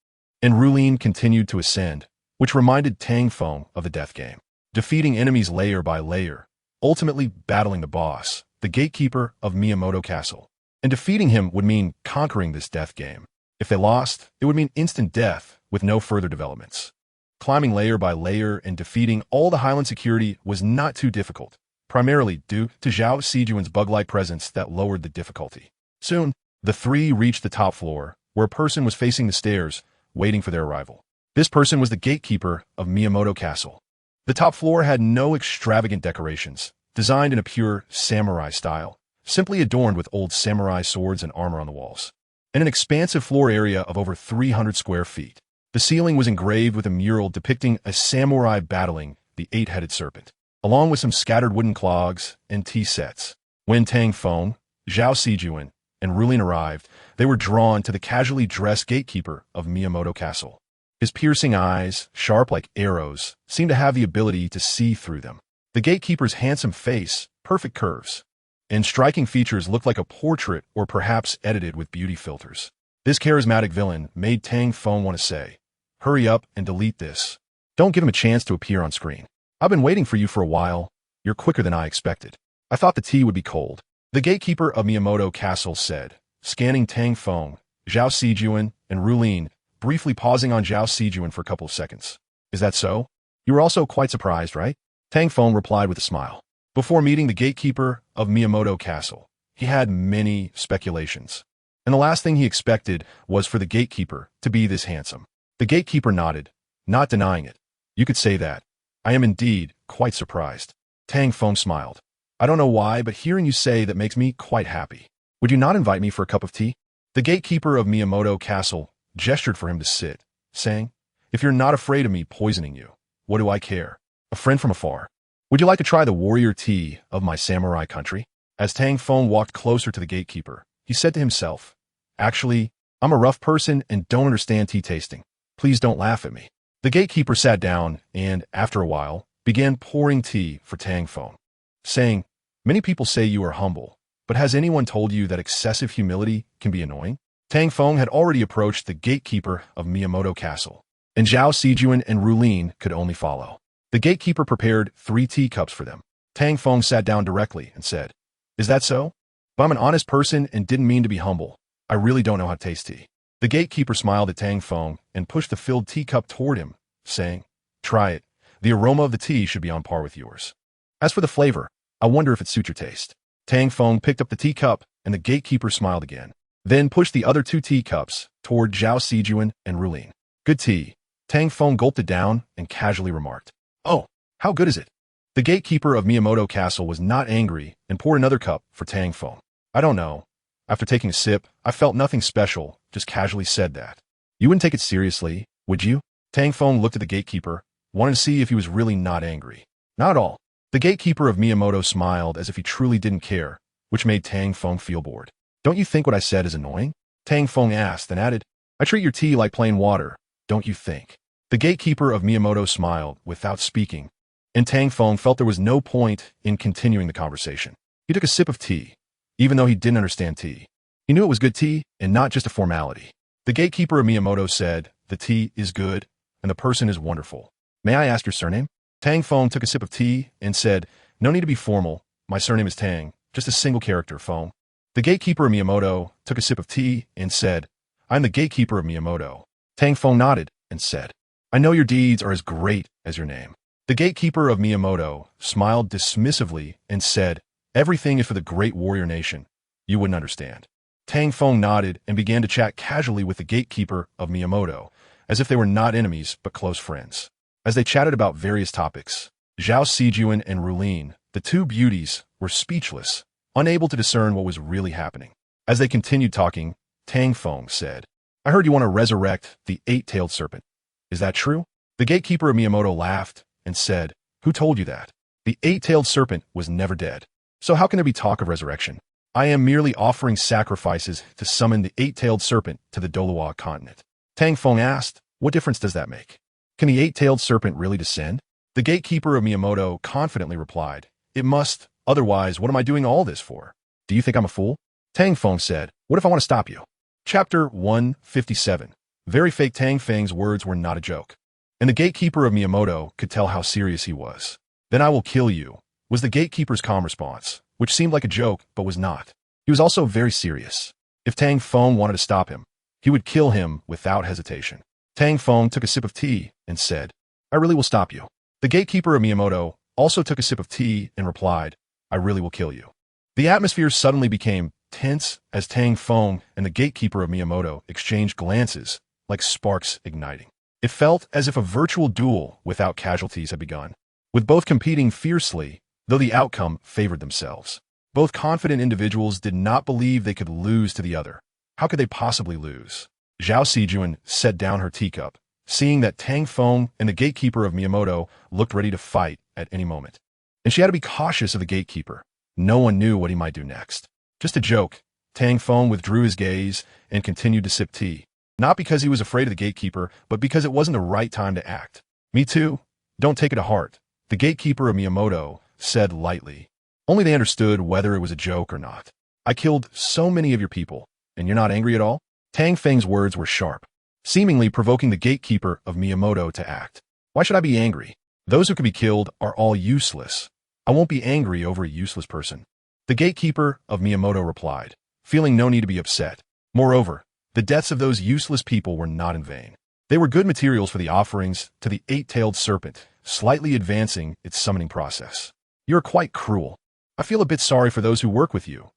and Rulin continued to ascend, which reminded Tang Feng of the death game, defeating enemies layer by layer, ultimately battling the boss, the gatekeeper of Miyamoto Castle. And defeating him would mean conquering this death game. If they lost, it would mean instant death with no further developments. Climbing layer by layer and defeating all the Highland security was not too difficult, primarily due to Zhao Sijuan's bug-like presence that lowered the difficulty. Soon, the three reached the top floor, where a person was facing the stairs, waiting for their arrival. This person was the gatekeeper of Miyamoto Castle. The top floor had no extravagant decorations, designed in a pure samurai style, simply adorned with old samurai swords and armor on the walls, and an expansive floor area of over 300 square feet. The ceiling was engraved with a mural depicting a samurai battling the eight-headed serpent, along with some scattered wooden clogs and tea sets. When Tang Feng, Zhao Sijuan, and Rulin arrived, they were drawn to the casually dressed gatekeeper of Miyamoto Castle. His piercing eyes, sharp like arrows, seemed to have the ability to see through them. The gatekeeper's handsome face, perfect curves, and striking features looked like a portrait or perhaps edited with beauty filters. This charismatic villain made Tang Feng want to say, hurry up and delete this. Don't give him a chance to appear on screen. I've been waiting for you for a while. You're quicker than I expected. I thought the tea would be cold. The gatekeeper of Miyamoto Castle said, scanning Tang Feng, Zhao Sijuan, and and Rulin, briefly pausing on Zhao Sijuan for a couple of seconds. Is that so? You were also quite surprised, right? Tang Feng replied with a smile. Before meeting the gatekeeper of Miyamoto Castle, he had many speculations. And the last thing he expected was for the gatekeeper to be this handsome. The gatekeeper nodded, not denying it. You could say that. I am indeed quite surprised. Tang Feng smiled. I don't know why, but hearing you say that makes me quite happy. Would you not invite me for a cup of tea? The gatekeeper of Miyamoto Castle gestured for him to sit, saying, If you're not afraid of me poisoning you, what do I care? A friend from afar. Would you like to try the warrior tea of my samurai country? As Tang Feng walked closer to the gatekeeper, he said to himself, Actually, I'm a rough person and don't understand tea tasting. Please don't laugh at me. The gatekeeper sat down and, after a while, began pouring tea for Tang Feng, saying, Many people say you are humble, but has anyone told you that excessive humility can be annoying? Tang Feng had already approached the gatekeeper of Miyamoto Castle, and Zhao Sijuan and Rulin could only follow. The gatekeeper prepared 3 teacups for them. Tang Feng sat down directly and said, Is that so? But I'm an honest person and didn't mean to be humble. I really don't know how to taste tea. The gatekeeper smiled at Tang Feng and pushed the filled teacup toward him, saying, Try it. The aroma of the tea should be on par with yours. As for the flavor, I wonder if it suits your taste. Tang Feng picked up the teacup and the gatekeeper smiled again, then pushed the other 2 teacups toward Zhao Sijuan and Rulin. Good tea. Tang Feng gulped it down and casually remarked, Oh, how good is it? The gatekeeper of Miyamoto Castle was not angry and poured another cup for Tang Feng. I don't know. After taking a sip, I felt nothing special, just casually said that. You wouldn't take it seriously, would you? Tang Feng looked at the gatekeeper, wanted to see if he was really not angry. Not at all. The gatekeeper of Miyamoto smiled as if he truly didn't care, which made Tang Feng feel bored. Don't you think what I said is annoying? Tang Feng asked, then added, I treat your tea like plain water, don't you think? The gatekeeper of Miyamoto smiled without speaking, and Tang Feng felt there was no point in continuing the conversation. He took a sip of tea, even though he didn't understand tea. He knew it was good tea and not just a formality. The gatekeeper of Miyamoto said, The tea is good, and the person is wonderful. May I ask your surname? Tang Feng took a sip of tea and said, No need to be formal. My surname is Tang, just a single character, Feng. The gatekeeper of Miyamoto took a sip of tea and said, I'm the gatekeeper of Miyamoto. Tang Feng nodded and said, I know your deeds are as great as your name. The gatekeeper of Miyamoto smiled dismissively and said, Everything is for the great warrior nation. You wouldn't understand. Tang Feng nodded and began to chat casually with the gatekeeper of Miyamoto, as if they were not enemies but close friends. As they chatted about various topics, Zhao Sijuan and Rulin, the 2 beauties, were speechless, unable to discern what was really happening. As they continued talking, Tang Feng said, I heard you want to resurrect the 8-tailed serpent. Is that true? The gatekeeper of Miyamoto laughed and said, Who told you that? The 8-tailed serpent was never dead. So how can there be talk of resurrection? I am merely offering sacrifices to summon the 8-tailed serpent to the Douluo continent. Tang Feng asked, What difference does that make? Can the 8-tailed serpent really descend? The gatekeeper of Miyamoto confidently replied, It must, otherwise what am I doing all this for? Do you think I'm a fool? Tang Feng said, What if I want to stop you? Chapter 157. Very fake. Tang Feng's words were not a joke, and the gatekeeper of Miyamoto could tell how serious he was. Then I will kill you, was the gatekeeper's calm response, which seemed like a joke but was not. He was also very serious. If Tang Feng wanted to stop him, he would kill him without hesitation. Tang Feng took a sip of tea and said, I really will stop you. The gatekeeper of Miyamoto also took a sip of tea and replied, I really will kill you. The atmosphere suddenly became tense as Tang Feng and the gatekeeper of Miyamoto exchanged glances like sparks igniting. It felt as if a virtual duel without casualties had begun, with both competing fiercely, though the outcome favored themselves. Both confident individuals did not believe they could lose to the other. How could they possibly lose? Zhao Sijuan set down her teacup, seeing that Tang Feng and the gatekeeper of Miyamoto looked ready to fight at any moment. And she had to be cautious of the gatekeeper. No one knew what he might do next. Just a joke. Tang Feng withdrew his gaze and continued to sip tea. Not because he was afraid of the gatekeeper, but because it wasn't the right time to act. Me too. Don't take it to heart, the gatekeeper of Miyamoto said lightly. Only they understood whether it was a joke or not. I killed so many of your people, and you're not angry at all? Tang Feng's words were sharp, seemingly provoking the gatekeeper of Miyamoto to act. Why should I be angry? Those who can be killed are all useless. I won't be angry over a useless person. The gatekeeper of Miyamoto replied, feeling no need to be upset. Moreover, The deaths of those useless people were not in vain. They were good materials for the offerings to the eight-tailed serpent, slightly advancing its summoning process. You're quite cruel. I feel a bit sorry for those who work with you,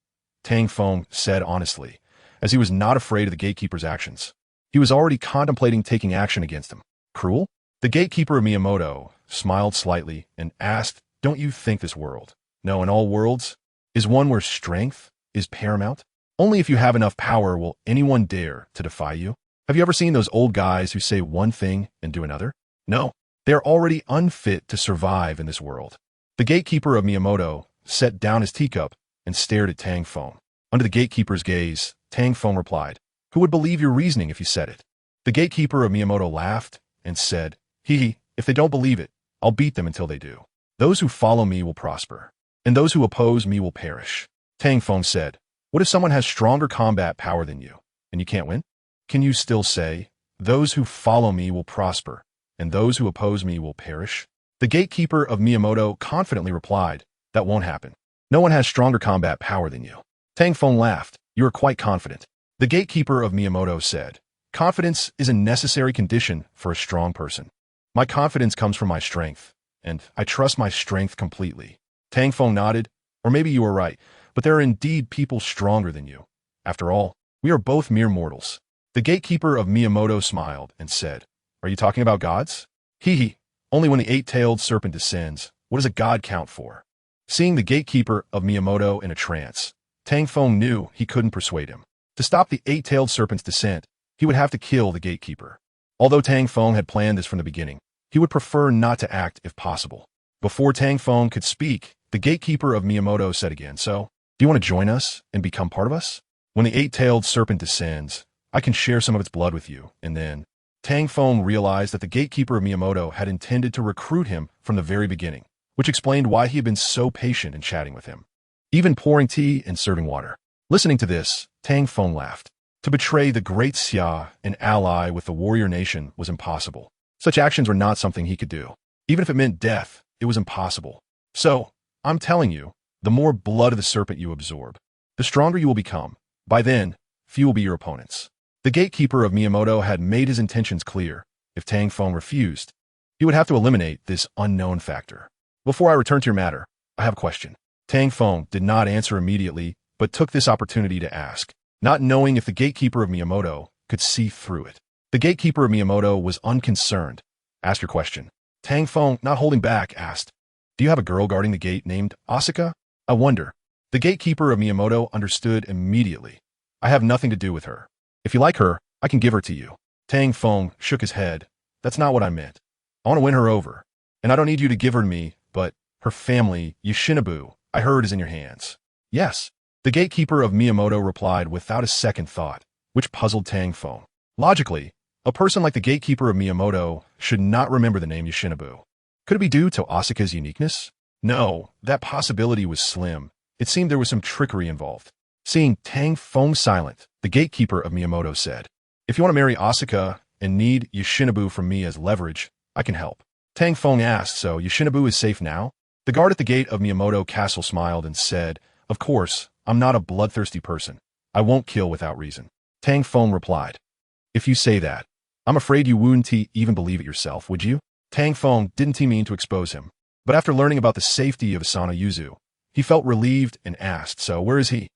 Tang Feng said honestly, as he was not afraid of the gatekeeper's actions. He was already contemplating taking action against him. Cruel? The gatekeeper of Miyamoto smiled slightly and asked, don't you think this world, no, in all worlds, is one where strength is paramount? Only if you have enough power will anyone dare to defy you. Have you ever seen those old guys who say one thing and do another? No, they are already unfit to survive in this world. The gatekeeper of Miyamoto set down his teacup and stared at Tang Feng. Under the gatekeeper's gaze, Tang Feng replied, who would believe your reasoning if you said it? The gatekeeper of Miyamoto laughed and said, if they don't believe it, I'll beat them until they do. Those who follow me will prosper, and those who oppose me will perish. Tang Feng said, what if someone has stronger combat power than you, and you can't win? Can you still say, those who follow me will prosper, and those who oppose me will perish? The gatekeeper of Miyamoto confidently replied, that won't happen. No one has stronger combat power than you. Tang Feng laughed, you are quite confident. The gatekeeper of Miyamoto said, confidence is a necessary condition for a strong person. My confidence comes from my strength, and I trust my strength completely. Tang Feng nodded, or maybe you are right, but there are indeed people stronger than you. After all, we are both mere mortals. The gatekeeper of Miyamoto smiled and said, are you talking about gods? Only when the eight-tailed serpent descends, what does a god count for? Seeing the gatekeeper of Miyamoto in a trance, Tang Feng knew he couldn't persuade him. To stop the eight-tailed serpent's descent, he would have to kill the gatekeeper. Although Tang Feng had planned this from the beginning, he would prefer not to act if possible. Before Tang Feng could speak, the gatekeeper of Miyamoto said again, so, do you want to join us and become part of us? When the eight-tailed serpent descends, I can share some of its blood with you, and then... Tang Feng realized that the gatekeeper of Miyamoto had intended to recruit him from the very beginning, which explained why he had been so patient in chatting with him, even pouring tea and serving water. Listening to this, Tang Feng laughed. To betray the Great Xia, an ally with the warrior nation, was impossible. Such actions were not something he could do. Even if it meant death, it was impossible. So, I'm telling you, the more blood of the serpent you absorb, the stronger you will become. By then, few will be your opponents. The gatekeeper of Miyamoto had made his intentions clear. If Tang Feng refused, he would have to eliminate this unknown factor. Before I return to your matter, I have a question. Tang Feng did not answer immediately, but took this opportunity to ask, not knowing if the gatekeeper of Miyamoto could see through it. The gatekeeper of Miyamoto was unconcerned. Ask your question. Tang Feng, not holding back, asked, do you have a girl guarding the gate named Asuka? I wonder. The gatekeeper of Miyamoto understood immediately. I have nothing to do with her. If you like her, I can give her to you. Tang Feng shook his head. That's not what I meant. I want to win her over. And I don't need you to give her to me, but her family, Yoshinobu, I heard is in your hands. Yes. The gatekeeper of Miyamoto replied without a second thought, which puzzled Tang Feng. Logically, a person like the gatekeeper of Miyamoto should not remember the name Yoshinobu. Could it be due to Asuka's uniqueness? No, that possibility was slim. It seemed there was some trickery involved. Seeing Tang Feng silent, the gatekeeper of Miyamoto said, if you want to marry Asuka and need Yoshinobu from me as leverage, I can help. Tang Feng asked, so Yoshinobu is safe now? The guard at the gate of Miyamoto Castle smiled and said, of course, I'm not a bloodthirsty person. I won't kill without reason. Tang Feng replied, if you say that, I'm afraid you wouldn't even believe it yourself, would you? Tang Feng didn't mean to expose him, but after learning about the safety of Asano Yuzu, he felt relieved and asked, so where is he?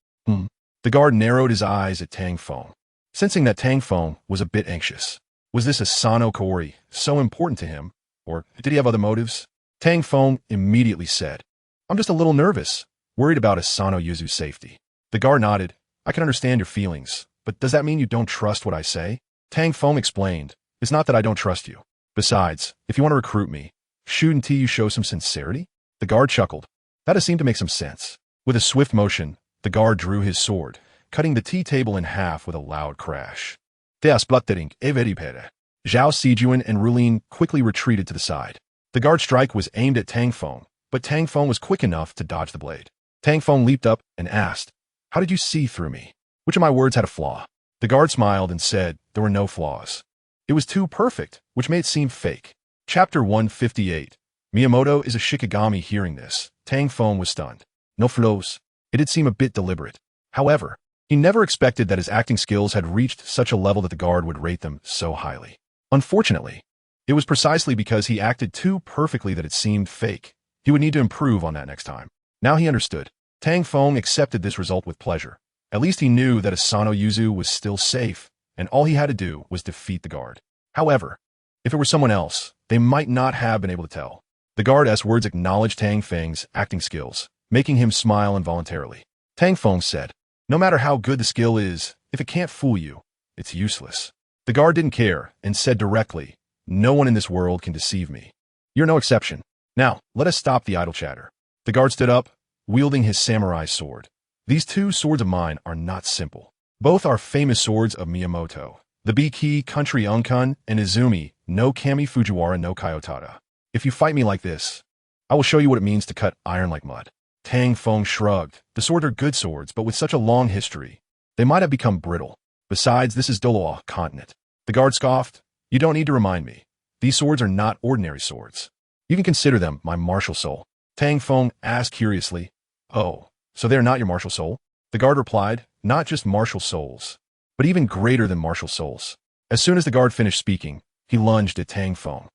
The guard narrowed his eyes at Tang Feng, sensing that Tang Feng was a bit anxious. Was this Asano Kaori so important to him, or did he have other motives? Tang Feng immediately said, I'm just a little nervous, worried about Asano Yuzu's safety. The guard nodded. I can understand your feelings, but does that mean you don't trust what I say? Tang Feng explained, it's not that I don't trust you. Besides, if you want to recruit me, shouldn't you show some sincerity? The guard chuckled. That does seem to make some sense. With a swift motion, the guard drew his sword, cutting the tea table in half with a loud crash. They are spluttering, very pere. Zhao Sijuan and Rulin quickly retreated to the side. The guard strike was aimed at Tang Feng, but Tang Feng was quick enough to dodge the blade. Tang Feng leaped up and asked, how did you see through me? Which of my words had a flaw? The guard smiled and said there were no flaws. It was too perfect, which made it seem fake. Chapter 158. Miyamoto is a Shikigami. Hearing this, Tang Feng was stunned. No flaws. It did seem a bit deliberate. However, He never expected that his acting skills had reached such a level that the guard would rate them so highly. Unfortunately, it was precisely because he acted too perfectly that it seemed fake. He would need to improve on that next time. Now he understood. Tang Feng accepted this result with pleasure. At least he knew that Asano Yuzu was still safe, and all he had to do was defeat the guard. However, if it were someone else, they might not have been able to tell. The guard's words acknowledged Tang Feng's acting skills, making him smile involuntarily. Tang Feng said, "No matter how good the skill is, if it can't fool you, it's useless." The guard didn't care and said directly, "No one in this world can deceive me. You're no exception. Now, let us stop the idle chatter." The guard stood up, wielding his samurai sword. "These two swords of mine are not simple. Both are famous swords of Miyamoto, the Biki Country Unkun and Izumi no Kami Fujiwara no Kyotada. If you fight me like this, I will show you what it means to cut iron like mud." Tang Feng shrugged. The swords are good swords, but with such a long history, they might have become brittle. Besides, this is Douluo continent. The guard scoffed. "You don't need to remind me. These swords are not ordinary swords. You can consider them my martial soul." Tang Feng asked curiously, "Oh, so they are not your martial soul?" The guard replied, "Not just martial souls, but even greater than martial souls." As soon as the guard finished speaking, he lunged at Tang Feng.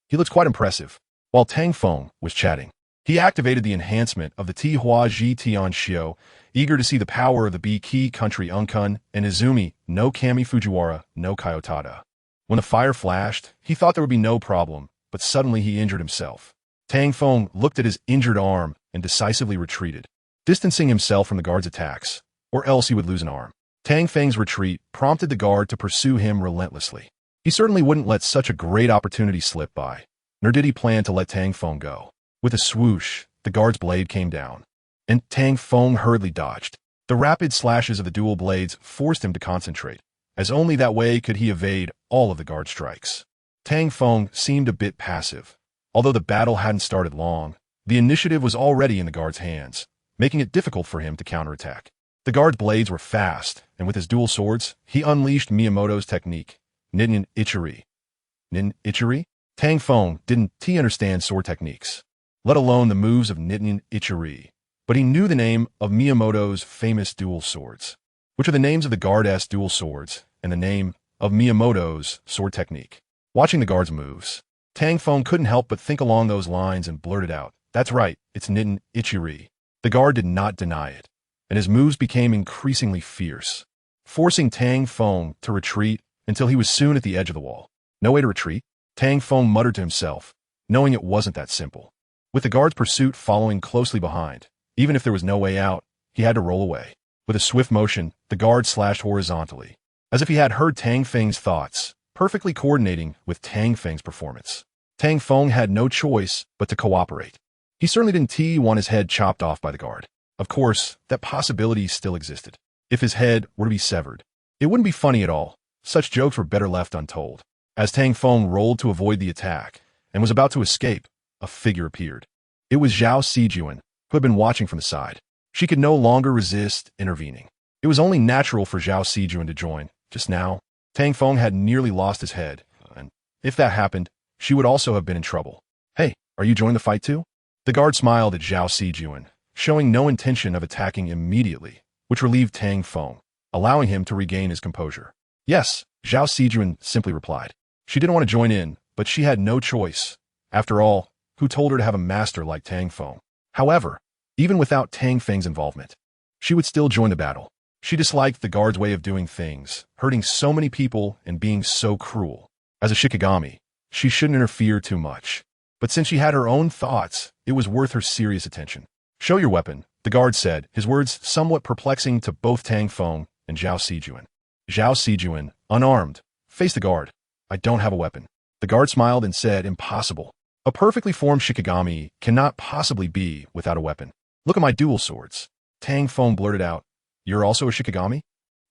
He looks quite impressive. While Tang Feng was chatting, he activated the enhancement of the Tihua Ji Tian Shio, eager to see the power of the Biki Country Unkun and Izumi no Kami Fujiwara no Kyotada. When the fire flashed, he thought there would be no problem, but suddenly he injured himself. Tang Feng looked at his injured arm and decisively retreated, distancing himself from the guard's attacks, or else he would lose an arm. Tang Feng's retreat prompted the guard to pursue him relentlessly. He certainly wouldn't let such a great opportunity slip by, nor did he plan to let Tang Feng go. With a swoosh, the guard's blade came down, and Tang Feng hurriedly dodged. The rapid slashes of the dual blades forced him to concentrate, as only that way could he evade all of the guard's strikes. Tang Feng seemed a bit passive. Although the battle hadn't started long, the initiative was already in the guard's hands, making it difficult for him to counterattack. The guard's blades were fast, and with his dual swords, he unleashed Miyamoto's technique, Nin Ichiri. Nin Ichiri? Tang Feng didn't understand sword techniques, let alone the moves of Nin Ichiri, but he knew the name of Miyamoto's famous dual swords, which are the names of the guard's dual swords and the name of Miyamoto's sword technique. Watching the guard's moves, Tang Feng couldn't help but think along those lines and blurted out, "That's right, it's Nin Ichiri." The guard did not deny it, and his moves became increasingly fierce, forcing Tang Feng to retreat until he was soon at the edge of the wall. No way to retreat? Tang Feng muttered to himself, knowing it wasn't that simple. With the guard's pursuit following closely behind, even if there was no way out, he had to roll away. With a swift motion, the guard slashed horizontally, as if he had heard Tang Feng's thoughts, perfectly coordinating with Tang Feng's performance. Tang Feng had no choice but to cooperate. He certainly didn't want his head chopped off by the guard. Of course, that possibility still existed. If his head were to be severed, it wouldn't be funny at all. Such jokes were better left untold. As Tang Feng rolled to avoid the attack and was about to escape, a figure appeared. It was Zhao Sijuan, who had been watching from the side. She could no longer resist intervening. It was only natural for Zhao Sijuan to join. Just now, Tang Feng had nearly lost his head, and if that happened, she would also have been in trouble. "Hey, are you joining the fight too?" The guard smiled at Zhao Sijuan, showing no intention of attacking immediately, which relieved Tang Feng, allowing him to regain his composure. "Yes," Zhao Sijuan simply replied. She didn't want to join in, but she had no choice. After all, who told her to have a master like Tang Feng? However, even without Tang Feng's involvement, she would still join the battle. She disliked the guard's way of doing things, hurting so many people and being so cruel. As a Shikigami, she shouldn't interfere too much. But since she had her own thoughts, it was worth her serious attention. "Show your weapon," the guard said, his words somewhat perplexing to both Tang Feng and Zhao Sijuan. Zhao Sijuan, unarmed, faced the guard. "I don't have a weapon." The guard smiled and said, "Impossible. A perfectly formed Shikigami cannot possibly be without a weapon. Look at my dual swords." Tang Feng blurted out, "You're also a Shikigami?"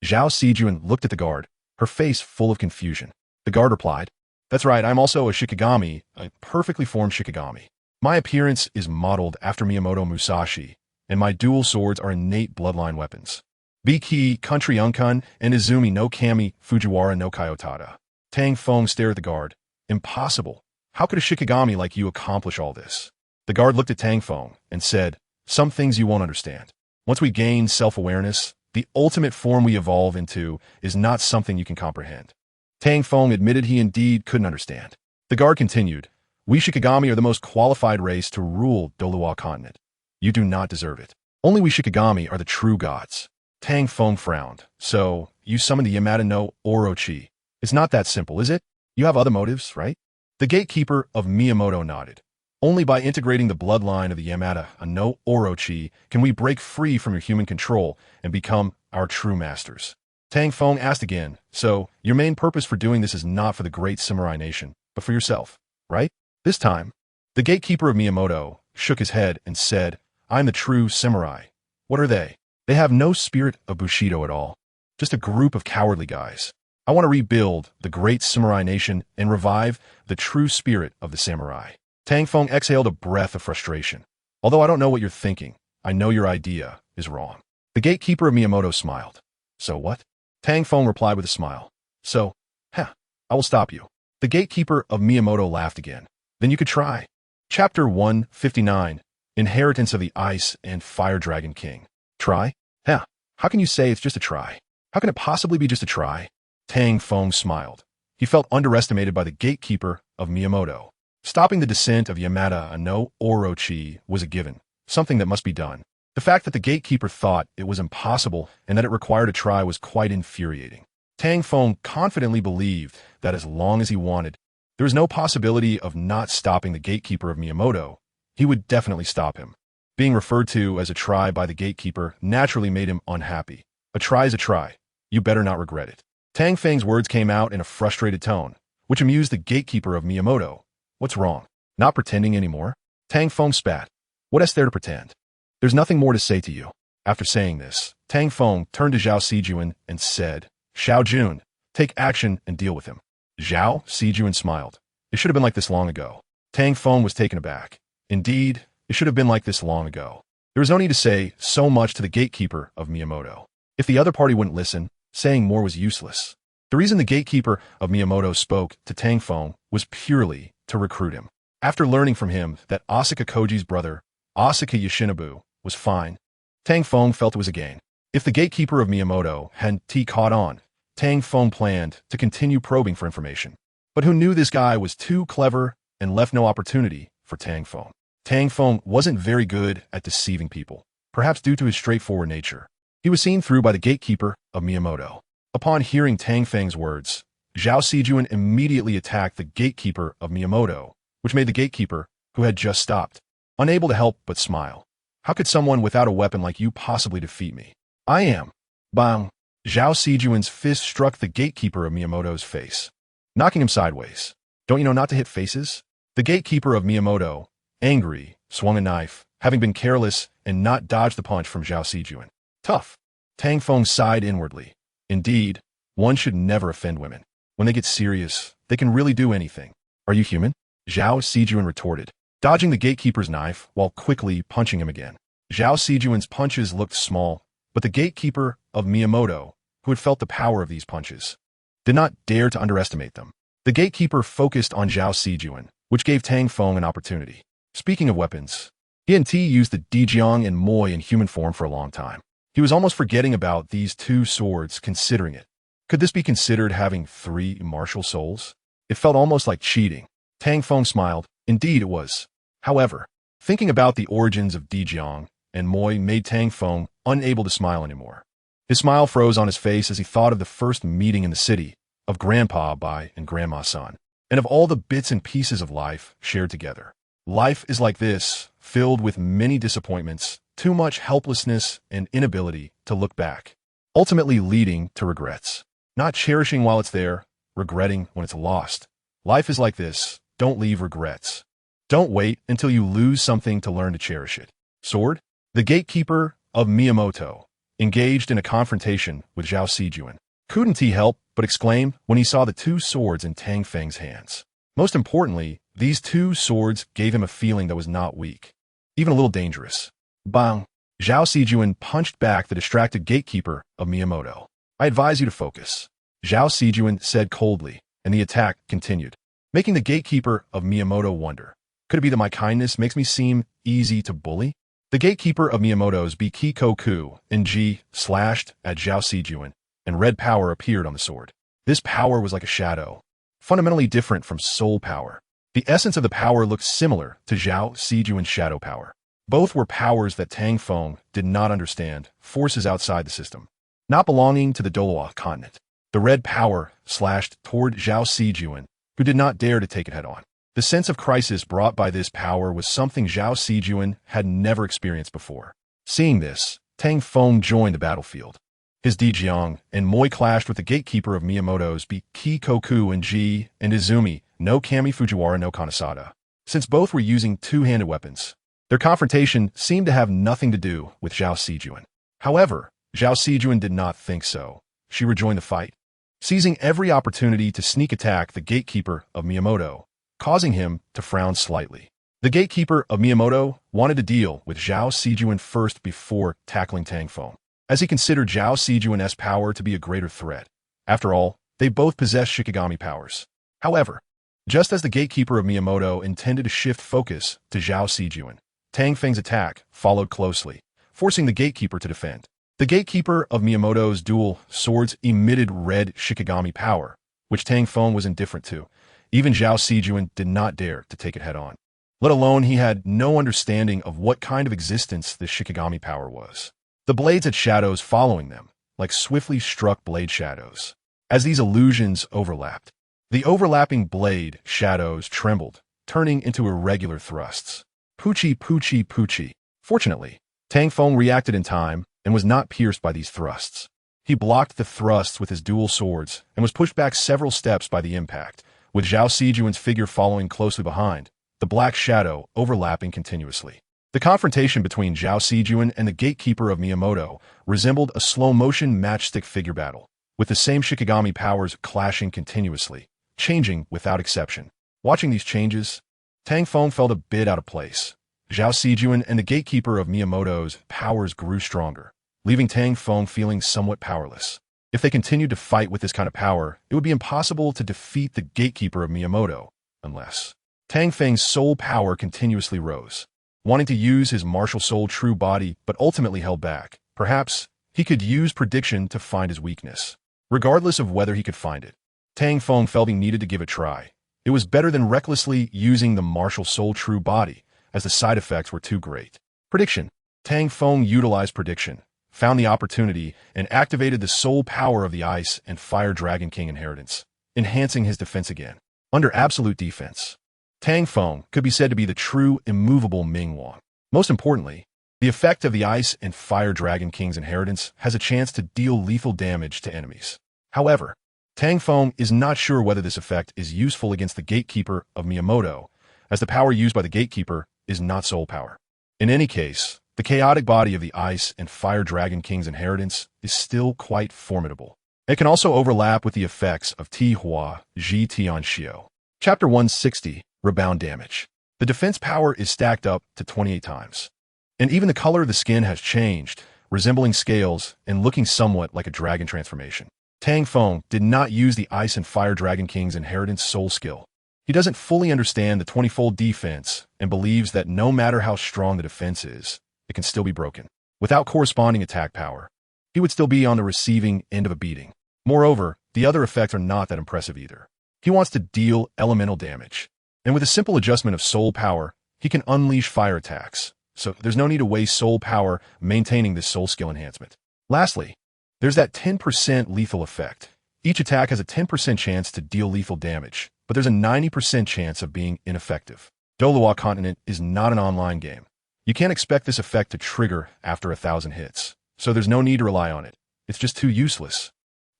Zhao Sijuan looked at the guard, her face full of confusion. The guard replied, "That's right, I'm also a Shikigami, a perfectly formed Shikigami. My appearance is modeled after Miyamoto Musashi, and my dual swords are innate bloodline weapons. Biki Country Unkun and Izumi no Kami Fujiwara no Kyotada." Tang Feng stared at the guard. "Impossible. How could a Shikigami like you accomplish all this?" The guard looked at Tang Feng and said, "Some things you won't understand. Once we gain self-awareness, The ultimate form we evolve into is not something you can comprehend. Tang Feng admitted he indeed couldn't understand. The guard continued, "We Shikigami are the most qualified race to rule Douluo continent. You do not deserve it. Only we Shikigami are the true gods." Tang Feng frowned. "So, you summoned the Yamada no Orochi. It's not that simple, is it? You have other motives, right?" The gatekeeper of Miyamoto nodded. "Only by integrating the bloodline of the Yamada no Orochi can we break free from your human control and become our true masters." Tang Feng asked again, "So, your main purpose for doing this is not for the great samurai nation, but for yourself, right?" This time, the gatekeeper of Miyamoto shook his head and said, "I'm the true samurai. What are they? They have no spirit of Bushido at all. Just a group of cowardly guys. I want to rebuild the great samurai nation and revive the true spirit of the samurai." Tang Feng exhaled a breath of frustration. "Although I don't know what you're thinking, I know your idea is wrong." The gatekeeper of Miyamoto smiled. "So what?" Tang Feng replied with a smile. "So, I will stop you." The gatekeeper of Miyamoto laughed again. "Then you could try." Chapter 159, Inheritance of the Ice and Fire Dragon King. Try? How can you say it's just a try? How can it possibly be just a try? Tang Feng smiled. He felt underestimated by the gatekeeper of Miyamoto. Stopping the descent of Yamada no Orochi was a given, something that must be done. The fact that the gatekeeper thought it was impossible and that it required a try was quite infuriating. Tang Feng confidently believed that as long as he wanted, there was no possibility of not stopping the gatekeeper of Miyamoto. He would definitely stop him. Being referred to as a try by the gatekeeper naturally made him unhappy. A try is a try. You better not regret it. Tang Feng's words came out in a frustrated tone, which amused the gatekeeper of Miyamoto. "What's wrong? Not pretending anymore?" Tang Feng spat. "What is there to pretend? There's nothing more to say to you." After saying this, Tang Feng turned to Zhao Sijuan and said, "Xiao Jun, take action and deal with him." Zhao Sijuan smiled. "It should have been like this long ago." Tang Feng was taken aback. Indeed, it should have been like this long ago. There was no need to say so much to the gatekeeper of Miyamoto. If the other party wouldn't listen, saying more was useless. The reason the gatekeeper of Miyamoto spoke to Tang Feng was purely to recruit him. After learning from him that Asaka Koji's brother, Asaka Yoshinobu, was fine, Tang Feng felt it was a gain. If the gatekeeper of Miyamoto hadn't caught on, Tang Feng planned to continue probing for information. But who knew this guy was too clever and left no opportunity for Tang Feng. Tang Feng wasn't very good at deceiving people, perhaps due to his straightforward nature. He was seen through by the gatekeeper of Miyamoto. Upon hearing Tang Feng's words, Zhao Sijuan immediately attacked the gatekeeper of Miyamoto, which made the gatekeeper, who had just stopped, unable to help but smile. "How could someone without a weapon like you possibly defeat me?" "I am." Bang! Zhao Sijuan's fist struck the gatekeeper of Miyamoto's face, knocking him sideways. "Don't you know not to hit faces?" The gatekeeper of Miyamoto, angry, swung a knife, having been careless and not dodged the punch from Zhao Sijuan. "Tough." Tang Feng sighed inwardly. Indeed, one should never offend women. When they get serious, they can really do anything. "Are you human?" Zhao Sijuan retorted, dodging the gatekeeper's knife while quickly punching him again. Zhao Sijuan's punches looked small, but the gatekeeper of Miyamoto, who had felt the power of these punches, did not dare to underestimate them. The gatekeeper focused on Zhao Sijuan, which gave Tang Feng an opportunity. Speaking of weapons, he and T used the BeatsYoung and Moi in human form for a long time. He was almost forgetting about these two swords, considering it. Could this be considered having 3 martial souls? It felt almost like cheating. Tang Feng smiled. Indeed it was. However, thinking about the origins of BeatsYoung and Moi made Tang Feng unable to smile anymore. His smile froze on his face as he thought of the first meeting in the city, of Grandpa Bai and Grandma San, and of all the bits and pieces of life shared together. Life is like this, filled with many disappointments, too much helplessness and inability to look back, ultimately leading to regrets. Not cherishing while it's there, regretting when it's lost. Life is like this, don't leave regrets. Don't wait until you lose something to learn to cherish it. Sword? The gatekeeper of Miyamoto engaged in a confrontation with Zhao Sijuan. Couldn't he help but exclaim when he saw the 2 swords in Tang Feng's hands. Most importantly, these 2 swords gave him a feeling that was not weak, even a little dangerous. Bang! Zhao Sijuan punched back the distracted gatekeeper of Miyamoto. "I advise you to focus," Zhao Sijuan said coldly, and the attack continued, making the gatekeeper of Miyamoto wonder. Could it be that my kindness makes me seem easy to bully? The gatekeeper of Miyamoto's Biki Koku and G slashed at Zhao Sijuan, and red power appeared on the sword. This power was like a shadow, fundamentally different from soul power. The essence of the power looked similar to Zhao Sijuan's shadow power. Both were powers that Tang Feng did not understand, forces outside the system, not belonging to the Douluo continent. The red power slashed toward Zhao Sijuan, who did not dare to take it head-on. The sense of crisis brought by this power was something Zhao Sijuan had never experienced before. Seeing this, Tang Feng joined the battlefield. His BeatsYoung and Moi clashed with the gatekeeper of Miyamoto's Biki Koku and Ji and Izumi no Kami Fujiwara no Kanesada. Since both were using two-handed weapons, their confrontation seemed to have nothing to do with Zhao Sijuan. However, Zhao Sijuan did not think so. She rejoined the fight, seizing every opportunity to sneak attack the gatekeeper of Miyamoto, causing him to frown slightly. The gatekeeper of Miyamoto wanted to deal with Zhao Sijuan first before tackling Tang Feng, as he considered Zhao Sijuan's power to be a greater threat. After all, they both possess Shikigami powers. However, just as the gatekeeper of Miyamoto intended to shift focus to Zhao Sijuan, Tang Feng's attack followed closely, forcing the gatekeeper to defend. The gatekeeper of Miyamoto's dual swords emitted red Shikigami power, which Tang Feng was indifferent to. Even Zhao Sijuan did not dare to take it head-on. Let alone he had no understanding of what kind of existence this Shikigami power was. The blades had shadows following them, like swiftly struck blade shadows. As these illusions overlapped, the overlapping blade shadows trembled, turning into irregular thrusts. Poochie, poochie, poochie. Fortunately, Tang Feng reacted in time and was not pierced by these thrusts. He blocked the thrusts with his dual swords and was pushed back several steps by the impact, with Zhao Sijuan's figure following closely behind, the black shadow overlapping continuously. The confrontation between Zhao Sijuan and the gatekeeper of Miyamoto resembled a slow-motion matchstick figure battle, with the same Shikigami powers clashing continuously, changing without exception. Watching these changes, Tang Feng felt a bit out of place. Zhao Sijuan and the gatekeeper of Miyamoto's powers grew stronger, leaving Tang Feng feeling somewhat powerless. If they continued to fight with this kind of power, it would be impossible to defeat the gatekeeper of Miyamoto, unless Tang Feng's soul power continuously rose, wanting to use his martial soul true body but ultimately held back. Perhaps he could use prediction to find his weakness. Regardless of whether he could find it, Tang Feng felt he needed to give it a try. It was better than recklessly using the martial soul true body, as the side effects were too great. Prediction. Tang Feng utilized prediction, found the opportunity, and activated the soul power of the Ice and Fire Dragon King inheritance, enhancing his defense again. Under absolute defense, Tang Feng could be said to be the true immovable Ming Wang. Most importantly, the effect of the Ice and Fire Dragon King's inheritance has a chance to deal lethal damage to enemies. However, Tang Feng is not sure whether this effect is useful against the gatekeeper of Miyamoto, as the power used by the gatekeeper is not soul power. In any case, the chaotic body of the Ice and Fire Dragon King's inheritance is still quite formidable. It can also overlap with the effects of Tihua Ji Tianxiu. Chapter 160, Rebound Damage. The defense power is stacked up to 28 times. And even the color of the skin has changed, resembling scales and looking somewhat like a dragon transformation. Tang Feng did not use the Ice and Fire Dragon King's inheritance soul skill. He doesn't fully understand the 20-fold defense and believes that no matter how strong the defense is, it can still be broken. Without corresponding attack power, he would still be on the receiving end of a beating. Moreover, the other effects are not that impressive either. He wants to deal elemental damage, and with a simple adjustment of soul power, he can unleash fire attacks, so there's no need to waste soul power maintaining this soul skill enhancement. Lastly, there's that 10% lethal effect. Each attack has a 10% chance to deal lethal damage, but there's a 90% chance of being ineffective. Douluo Continent is not an online game. You can't expect this effect to trigger after 1,000 hits, so there's no need to rely on it. It's just too useless.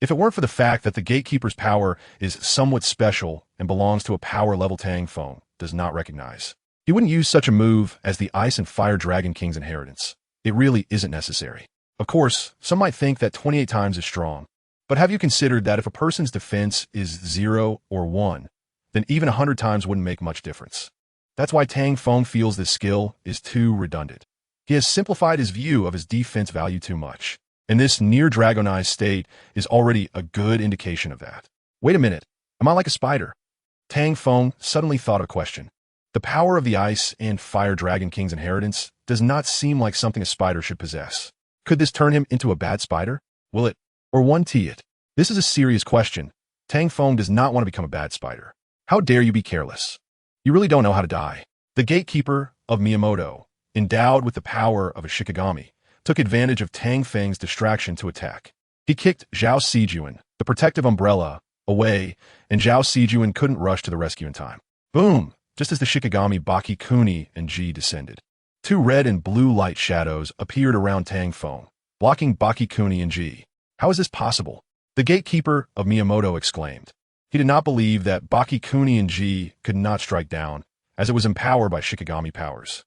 If it weren't for the fact that the gatekeeper's power is somewhat special and belongs to a power level Tang Feng does not recognize, he wouldn't use such a move as the Ice and Fire Dragon King's inheritance. It really isn't necessary. Of course, some might think that 28 times is strong, but have you considered that if a person's defense is 0 or 1, then even 100 times wouldn't make much difference? That's why Tang Feng feels this skill is too redundant. He has simplified his view of his defense value too much, and this near-dragonized state is already a good indication of that. Wait a minute, am I like a spider? Tang Feng suddenly thought of a question. The power of the Ice and Fire Dragon King's inheritance does not seem like something a spider should possess. Could this turn him into a bad spider? Will it? Or one T it? This is a serious question. Tang Feng does not want to become a bad spider. How dare you be careless? You really don't know how to die. The gatekeeper of Miyamoto, endowed with the power of a Shikigami, took advantage of Tang Feng's distraction to attack. He kicked Zhao Sijuan, the protective umbrella, away, and Zhao Sijuan couldn't rush to the rescue in time. Boom! Just as the Shikigami Baki Kuni and Ji descended. Two red and blue light shadows appeared around Tang Feng, blocking Baki Kuni and Ji. How is this possible? The gatekeeper of Miyamoto exclaimed. He did not believe that Baki Kuni and Ji could not strike down, as it was empowered by Shikigami powers.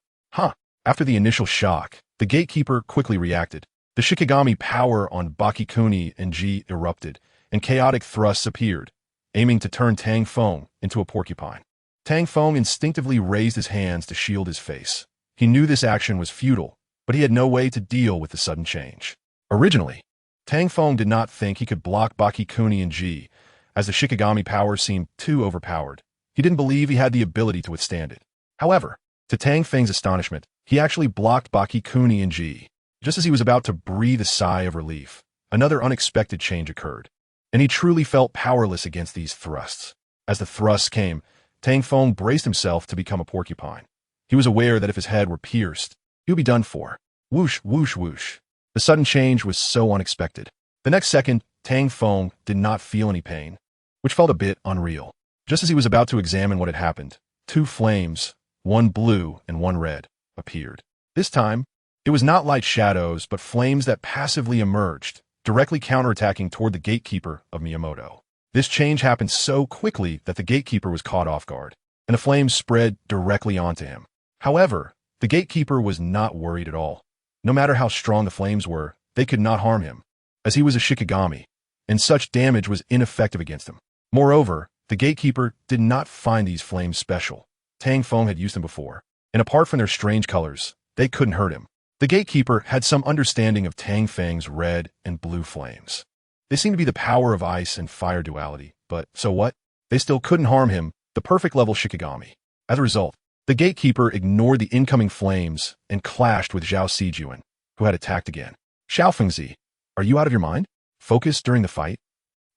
After the initial shock, the gatekeeper quickly reacted. The Shikigami power on Baki Kuni and Ji erupted, and chaotic thrusts appeared, aiming to turn Tang Feng into a porcupine. Tang Feng instinctively raised his hands to shield his face. He knew this action was futile, but he had no way to deal with the sudden change. Originally, Tang Feng did not think he could block Baki Kuni and Ji, as the Shikigami power seemed too overpowered. He didn't believe he had the ability to withstand it. However, to Tang Feng's astonishment, he actually blocked Baki Kuni and Ji. Just as he was about to breathe a sigh of relief, another unexpected change occurred, and he truly felt powerless against these thrusts. As the thrusts came, Tang Feng braced himself to become a porcupine. He was aware that if his head were pierced, he would be done for. Whoosh, whoosh, whoosh. The sudden change was so unexpected. The next second, Tang Feng did not feel any pain, which felt a bit unreal. Just as he was about to examine what had happened, two flames, one blue and one red, appeared. This time, it was not light shadows, but flames that passively emerged, directly counterattacking toward the gatekeeper of Miyamoto. This change happened so quickly that the gatekeeper was caught off guard, and the flames spread directly onto him. However, the gatekeeper was not worried at all. No matter how strong the flames were, they could not harm him, as he was a Shikigami, and such damage was ineffective against him. Moreover, the gatekeeper did not find these flames special. Tang Feng had used them before, and apart from their strange colors, they couldn't hurt him. The gatekeeper had some understanding of Tang Feng's red and blue flames. They seemed to be the power of ice and fire duality, but so what? They still couldn't harm him, the perfect level Shikigami. As a result, the gatekeeper ignored the incoming flames and clashed with Zhao Sijuan, who had attacked again. Xiaofengzi, are you out of your mind? Focused during the fight?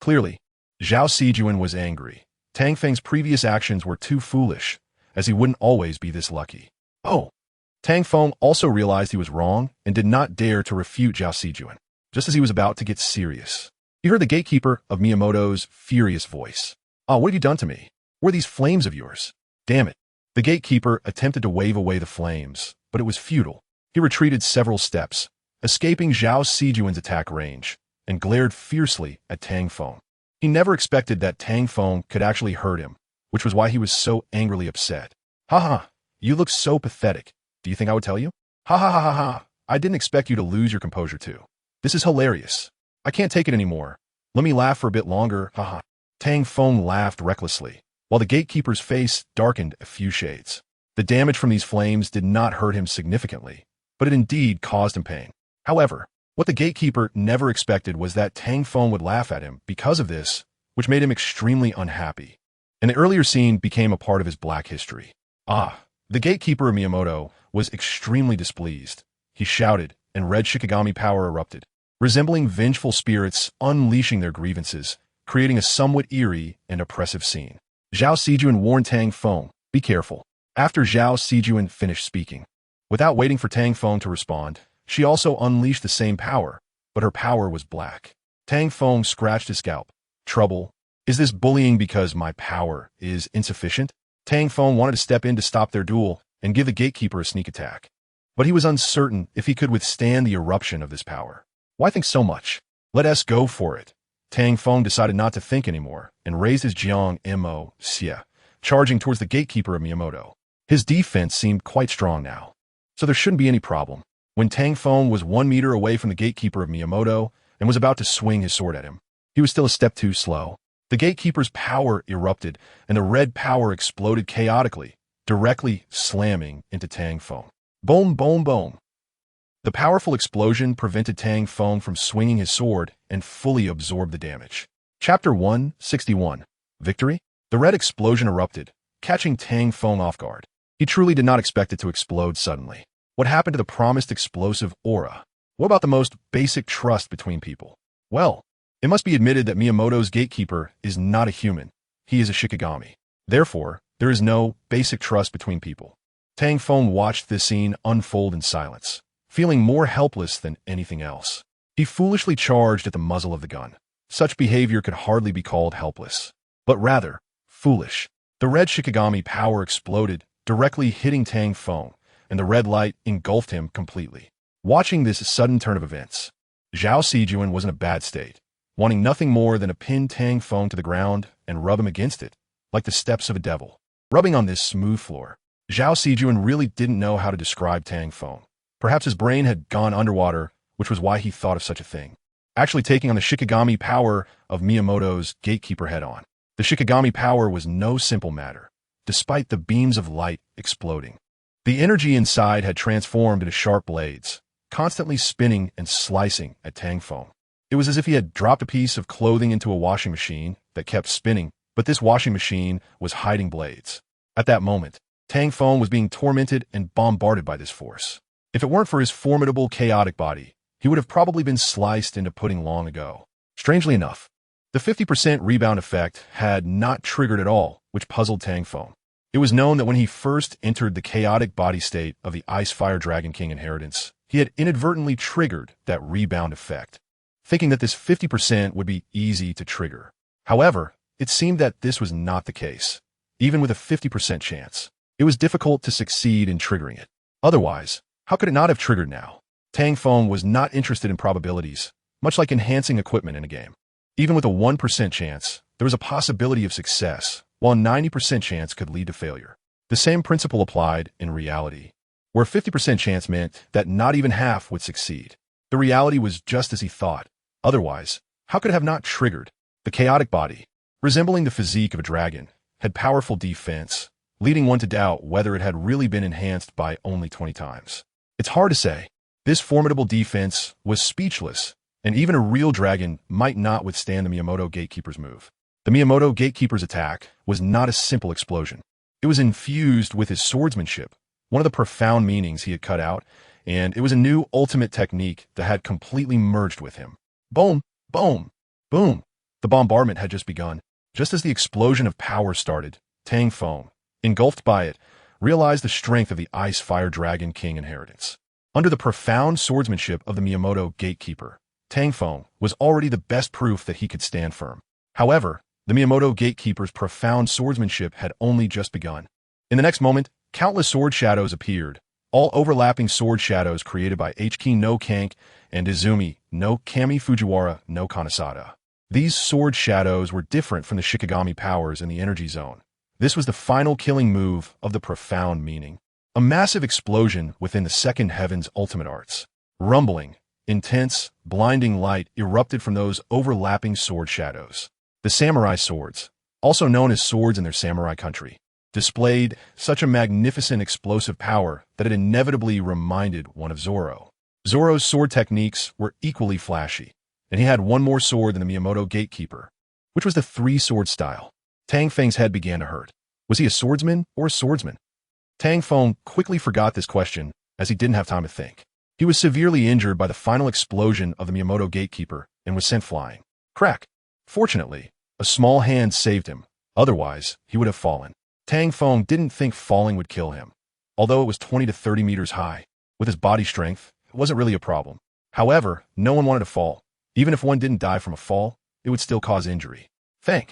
Clearly, Zhao Sijuan was angry. Tang Feng's previous actions were too foolish, as he wouldn't always be this lucky. Oh! Tang Feng also realized he was wrong and did not dare to refute Zhao Sijuan, just as he was about to get serious. He heard the gatekeeper of Miyamoto's furious voice. What have you done to me? Where are these flames of yours? Damn it. The gatekeeper attempted to wave away the flames, but it was futile. He retreated several steps, escaping Zhao Sijuan's attack range, and glared fiercely at Tang Feng. He never expected that Tang Feng could actually hurt him, which was why he was so angrily upset. Haha, you look so pathetic. Do you think I would tell you? Ha ha ha ha ha. I didn't expect you to lose your composure too. This is hilarious. I can't take it anymore. Let me laugh for a bit longer, haha. Tang Feng laughed recklessly, while the gatekeeper's face darkened a few shades. The damage from these flames did not hurt him significantly, but it indeed caused him pain. However, what the gatekeeper never expected was that Tang Feng would laugh at him because of this, which made him extremely unhappy. And the earlier scene became a part of his black history. The gatekeeper of Miyamoto was extremely displeased. He shouted, and red Shikigami power erupted, resembling vengeful spirits unleashing their grievances, creating a somewhat eerie and oppressive scene. Zhao Sijuan warned Tang Feng, be careful. After Zhao Sijuan finished speaking, without waiting for Tang Feng to respond, she also unleashed the same power, but her power was black. Tang Feng scratched his scalp. Trouble? Is this bullying because my power is insufficient? Tang Feng wanted to step in to stop their duel and give the gatekeeper a sneak attack, but he was uncertain if he could withstand the eruption of this power. Why think so much? Let us go for it. Tang Feng decided not to think anymore and raised his Jiang Mo Xia, charging towards the gatekeeper of Miyamoto. His defense seemed quite strong now, so there shouldn't be any problem. When Tang Feng was 1 meter away from the gatekeeper of Miyamoto and was about to swing his sword at him, he was still a step too slow. The gatekeeper's power erupted, and the red power exploded chaotically, directly slamming into Tang Feng. Boom, boom, boom. The powerful explosion prevented Tang Feng from swinging his sword and fully absorbed the damage. Chapter 161. Victory? The red explosion erupted, catching Tang Feng off guard. He truly did not expect it to explode suddenly. What happened to the promised explosive aura? What about the most basic trust between people? Well, it must be admitted that Miyamoto's gatekeeper is not a human. He is a Shikigami. Therefore, there is no basic trust between people. Tang Feng watched this scene unfold in silence, feeling more helpless than anything else. He foolishly charged at the muzzle of the gun. Such behavior could hardly be called helpless, but rather foolish. The red Shikigami power exploded, directly hitting Tang Feng, and the red light engulfed him completely. Watching this sudden turn of events, Zhao Sijuan was in a bad state, wanting nothing more than to pin Tang Feng to the ground and rub him against it, like the steps of a devil. Rubbing on this smooth floor, Zhao Sijuan really didn't know how to describe Tang Feng. Perhaps his brain had gone underwater, which was why he thought of such a thing. Actually taking on the Shikigami power of Miyamoto's gatekeeper head-on. The Shikigami power was no simple matter, despite the beams of light exploding. The energy inside had transformed into sharp blades, constantly spinning and slicing at Tang Feng. It was as if he had dropped a piece of clothing into a washing machine that kept spinning, but this washing machine was hiding blades. At that moment, Tang Feng was being tormented and bombarded by this force. If it weren't for his formidable chaotic body, he would have probably been sliced into pudding long ago. Strangely enough, the 50% rebound effect had not triggered at all, which puzzled Tang Feng. It was known that when he first entered the chaotic body state of the Ice Fire Dragon King inheritance, he had inadvertently triggered that rebound effect, thinking that this 50% would be easy to trigger. However, it seemed that this was not the case. Even with a 50% chance, it was difficult to succeed in triggering it. Otherwise, how could it not have triggered now? Tang Feng was not interested in probabilities, much like enhancing equipment in a game. Even with a 1% chance, there was a possibility of success, while a 90% chance could lead to failure. The same principle applied in reality, where a 50% chance meant that not even half would succeed. The reality was just as he thought. Otherwise, how could it have not triggered? The chaotic body, resembling the physique of a dragon, had powerful defense, leading one to doubt whether it had really been enhanced by only 20 times. It's hard to say. This formidable defense was speechless, and even a real dragon might not withstand the Miyamoto Gatekeeper's move. The Miyamoto Gatekeeper's attack was not a simple explosion. It was infused with his swordsmanship, one of the profound meanings he had cut out, and it was a new ultimate technique that had completely merged with him. Boom, boom, boom. The bombardment had just begun. Just as the explosion of power started, Tang Feng, engulfed by it, realized the strength of the Ice Fire Dragon King inheritance. Under the profound swordsmanship of the Miyamoto Gatekeeper, Tang Feng was already the best proof that he could stand firm. However, the Miyamoto Gatekeeper's profound swordsmanship had only just begun. In the next moment, countless sword shadows appeared, all overlapping sword shadows created by Hiki no Kank and Izumi no Kami Fujiwara no Kanasada. These sword shadows were different from the Shikigami powers in the energy zone. This was the final killing move of the profound meaning. A massive explosion within the second heaven's ultimate arts. Rumbling, intense, blinding light erupted from those overlapping sword shadows. The samurai swords, also known as swords in their samurai country, displayed such a magnificent explosive power that it inevitably reminded one of Zoro. Zoro's sword techniques were equally flashy, and he had one more sword than the Miyamoto Gatekeeper, which was the three-sword style. Tang Feng's head began to hurt. Was he a swordsman or a swordsman? Tang Feng quickly forgot this question, as he didn't have time to think. He was severely injured by the final explosion of the Miyamoto Gatekeeper and was sent flying. Crack! Fortunately, a small hand saved him. Otherwise, he would have fallen. Tang Feng didn't think falling would kill him. Although it was 20 to 30 meters high, with his body strength, it wasn't really a problem. However, no one wanted to fall. Even if one didn't die from a fall, it would still cause injury. Thank.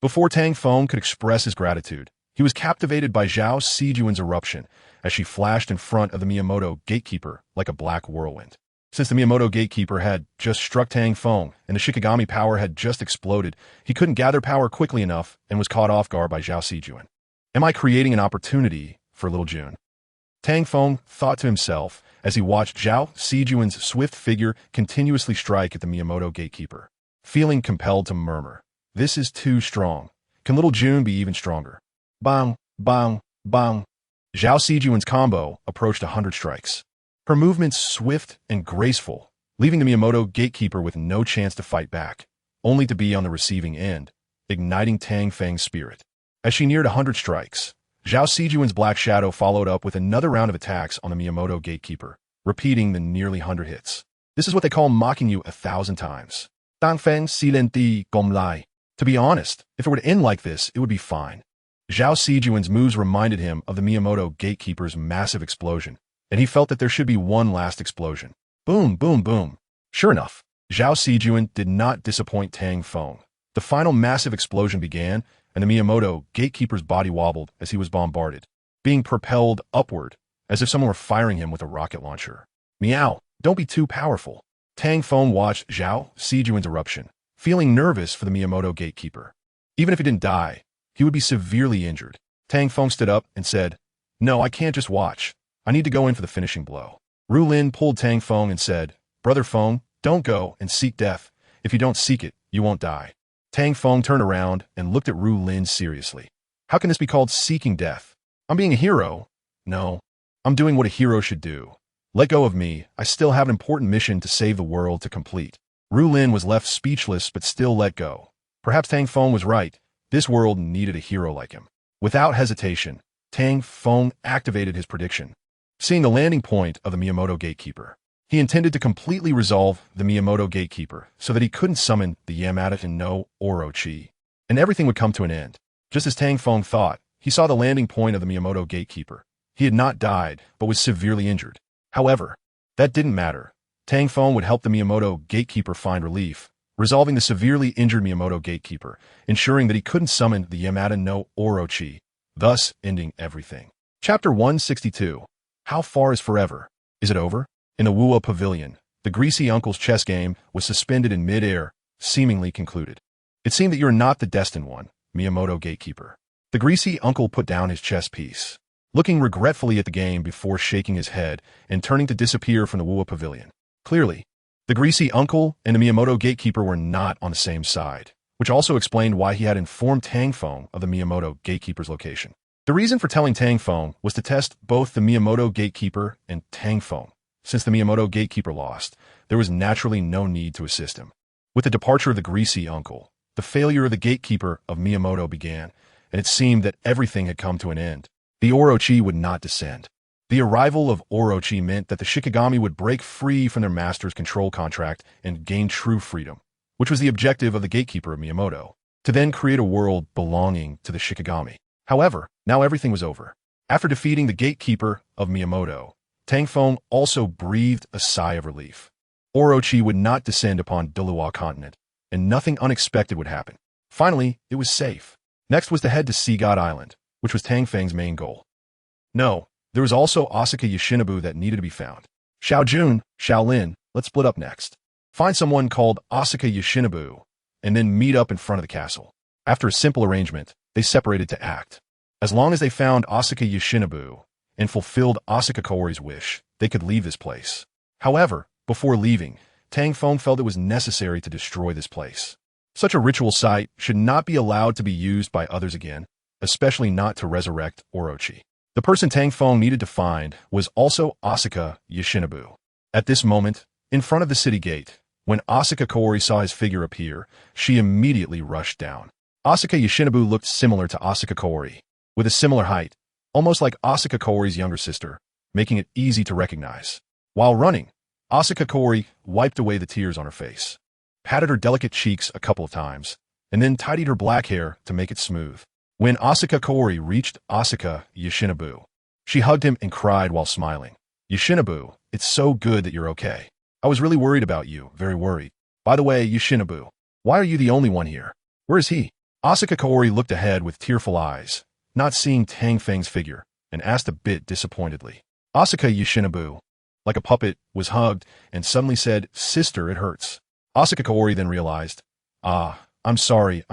Before Tang Feng could express his gratitude, he was captivated by Zhao Sijuan's eruption as she flashed in front of the Miyamoto Gatekeeper like a black whirlwind. Since the Miyamoto Gatekeeper had just struck Tang Feng and the Shikigami power had just exploded, he couldn't gather power quickly enough and was caught off guard by Zhao Sijuan. Am I creating an opportunity for little June? Tang Feng thought to himself as he watched Zhao Sijuan's swift figure continuously strike at the Miyamoto Gatekeeper, feeling compelled to murmur, "This is too strong. Can little June be even stronger?" Bang, bang, bang. Zhao Sijuan's combo approached 100 strikes. Her movements swift and graceful, leaving the Miyamoto Gatekeeper with no chance to fight back, only to be on the receiving end, igniting Tang Feng's spirit. As she neared 100 strikes, Zhao Sijuan's Black Shadow followed up with another round of attacks on the Miyamoto gatekeeper, repeating the nearly 100 hits. This is what they call mocking you 1,000 times. Tang Feng silenti gom lai. To be honest, if it were to end like this, it would be fine. Zhao Sijuan's moves reminded him of the Miyamoto gatekeeper's massive explosion, and he felt that there should be one last explosion. Boom, boom, boom. Sure enough, Zhao Sijuan did not disappoint Tang Feng. The final massive explosion began, and the Miyamoto gatekeeper's body wobbled as he was bombarded, being propelled upward, as if someone were firing him with a rocket launcher. Meow, don't be too powerful. Tang Feng watched Zhao Sijuan's eruption, feeling nervous for the Miyamoto gatekeeper. Even if he didn't die, he would be severely injured. Tang Feng stood up and said, "No, I can't just watch. I need to go in for the finishing blow." Ru Lin pulled Tang Feng and said, "Brother Feng, don't go and seek death. If you don't seek it, you won't die." Tang Feng turned around and looked at Ru Lin seriously. "How can this be called seeking death? I'm being a hero. No, I'm doing what a hero should do. Let go of me. I still have an important mission to save the world to complete." Ru Lin was left speechless but still let go. Perhaps Tang Feng was right. This world needed a hero like him. Without hesitation, Tang Feng activated his prediction. Seeing the landing point of the Miyamoto gatekeeper, he intended to completely resolve the Miyamoto gatekeeper so that he couldn't summon the Yamada no Orochi, and everything would come to an end. Just as Tang Feng thought, he saw the landing point of the Miyamoto gatekeeper. He had not died, but was severely injured. However, that didn't matter. Tang Feng would help the Miyamoto gatekeeper find relief, resolving the severely injured Miyamoto gatekeeper, ensuring that he couldn't summon the Yamada no Orochi, thus ending everything. Chapter 162. How far is forever? Is it over? In the Wuo Pavilion, the greasy uncle's chess game was suspended in mid-air, seemingly concluded. It seemed that you're not the destined one, Miyamoto gatekeeper. The greasy uncle put down his chess piece, looking regretfully at the game before shaking his head and turning to disappear from the Wuo Pavilion. Clearly, the greasy uncle and the Miyamoto gatekeeper were not on the same side, which also explained why he had informed Tang Feng of the Miyamoto gatekeeper's location. The reason for telling Tang Feng was to test both the Miyamoto gatekeeper and Tang Feng. Since the Miyamoto gatekeeper lost, there was naturally no need to assist him. With the departure of the greasy uncle, the failure of the gatekeeper of Miyamoto began, and it seemed that everything had come to an end. The Orochi would not descend. The arrival of Orochi meant that the Shikigami would break free from their master's control contract and gain true freedom, which was the objective of the gatekeeper of Miyamoto, to then create a world belonging to the Shikigami. However, now everything was over. After defeating the gatekeeper of Miyamoto, Tang Feng also breathed a sigh of relief. Orochi would not descend upon Douluo continent, and nothing unexpected would happen. Finally, it was safe. Next was to head to Sea God Island, which was Tang Feng's main goal. No, there was also Asuka Yoshinobu that needed to be found. Xiao Jun, Xiao Lin, let's split up next. Find someone called Asuka Yoshinobu, and then meet up in front of the castle. After a simple arrangement, they separated to act. As long as they found Asuka Yoshinobu and fulfilled Asuka Kaori's wish, they could leave this place. However, before leaving, Tang Feng felt it was necessary to destroy this place. Such a ritual site should not be allowed to be used by others again, especially not to resurrect Orochi. The person Tang Feng needed to find was also Asuka Yoshinobu. At this moment, in front of the city gate, when Asuka Kaori saw his figure appear, she immediately rushed down. Asuka Yoshinobu looked similar to Asuka Kaori, with a similar height, almost like Asuka Kaori's younger sister, making it easy to recognize. While running, Asuka Kaori wiped away the tears on her face, patted her delicate cheeks a couple of times, and then tidied her black hair to make it smooth. When Asuka Kaori reached Asuka Yoshinobu, she hugged him and cried while smiling. "Yoshinobu, it's so good that you're okay. I was really worried about you, very worried. By the way, Yoshinobu, why are you the only one here? Where is he?" Asuka Kaori looked ahead with tearful eyes, not seeing Tang Feng's figure, and asked a bit disappointedly. Asuka Yoshinobu, like a puppet, was hugged and suddenly said, "Sister, it hurts." Asuka Kaori then realized, I'm sorry,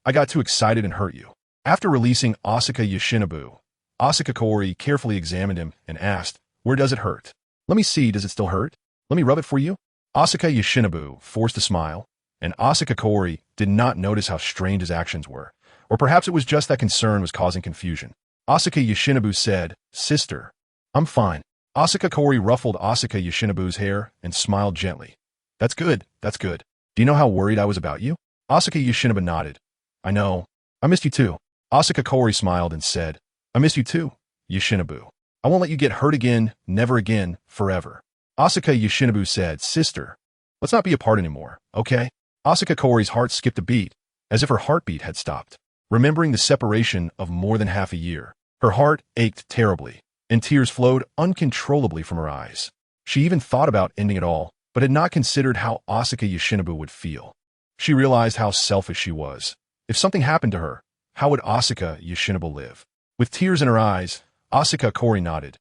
I got too excited and hurt you." After releasing Asuka Yoshinobu, Asuka Kaori carefully examined him and asked, "Where does it hurt? Let me see, does it still hurt? Let me rub it for you?" Asuka Yoshinobu forced a smile, and Asuka Kaori did not notice how strange his actions were, or perhaps it was just that concern was causing confusion. Asuka Yoshinobu said, "Sister, I'm fine." Asuka Kaori ruffled Asuka Yoshinobu's hair and smiled gently. That's good. Do you know how worried I was about you?" Asuka Yoshinobu nodded. "I know. I missed you too." Asuka Kaori smiled and said, I miss you too, Yoshinobu. I won't let you get hurt again, never again, forever. Asuka Yoshinobu said, Sister, let's not be apart anymore, okay? Asuka Kaori's heart skipped a beat, as if her heartbeat had stopped. Remembering the separation of more than half a year, her heart ached terribly, and tears flowed uncontrollably from her eyes. She even thought about ending it all, but had not considered how Asuka Yoshinobu would feel. She realized how selfish she was. If something happened to her, how would Asuka Yoshinobu live? With tears in her eyes, Asuka Kaori nodded.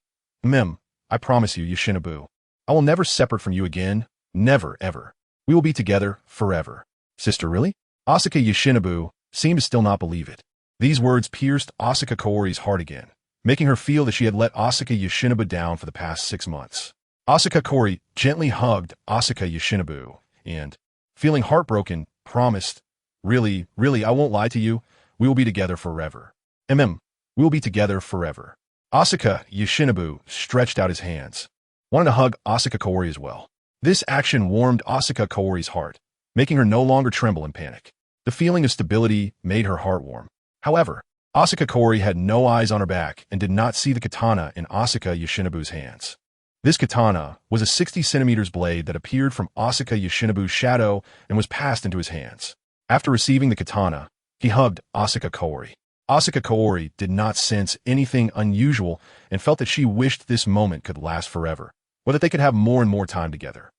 I promise you, Yoshinobu. I will never separate from you again. Never, ever. We will be together forever. Sister, really? Asuka Yoshinobu seemed to still not believe it. These words pierced Asuka Kaori's heart again, making her feel that she had let Asuka Yoshinobu down for the past 6 months. Asuka Kaori gently hugged Asuka Yoshinobu and, feeling heartbroken, promised, Really, I won't lie to you. We will be together forever. We will be together forever. Asuka Yoshinobu stretched out his hands, wanting to hug Asuka Kaori as well. This action warmed Asuka Kaori's heart, making her no longer tremble in panic. The feeling of stability made her heart warm. However, Asuka Kaori had no eyes on her back and did not see the katana in Asuka Yoshinobu's hands. This katana was a 60 centimeters blade that appeared from Asuka Yoshinobu's shadow and was passed into his hands. After receiving the katana, he hugged Asuka Kaori. Asuka Kaori did not sense anything unusual and felt that she wished this moment could last forever, or that they could have more and more time together.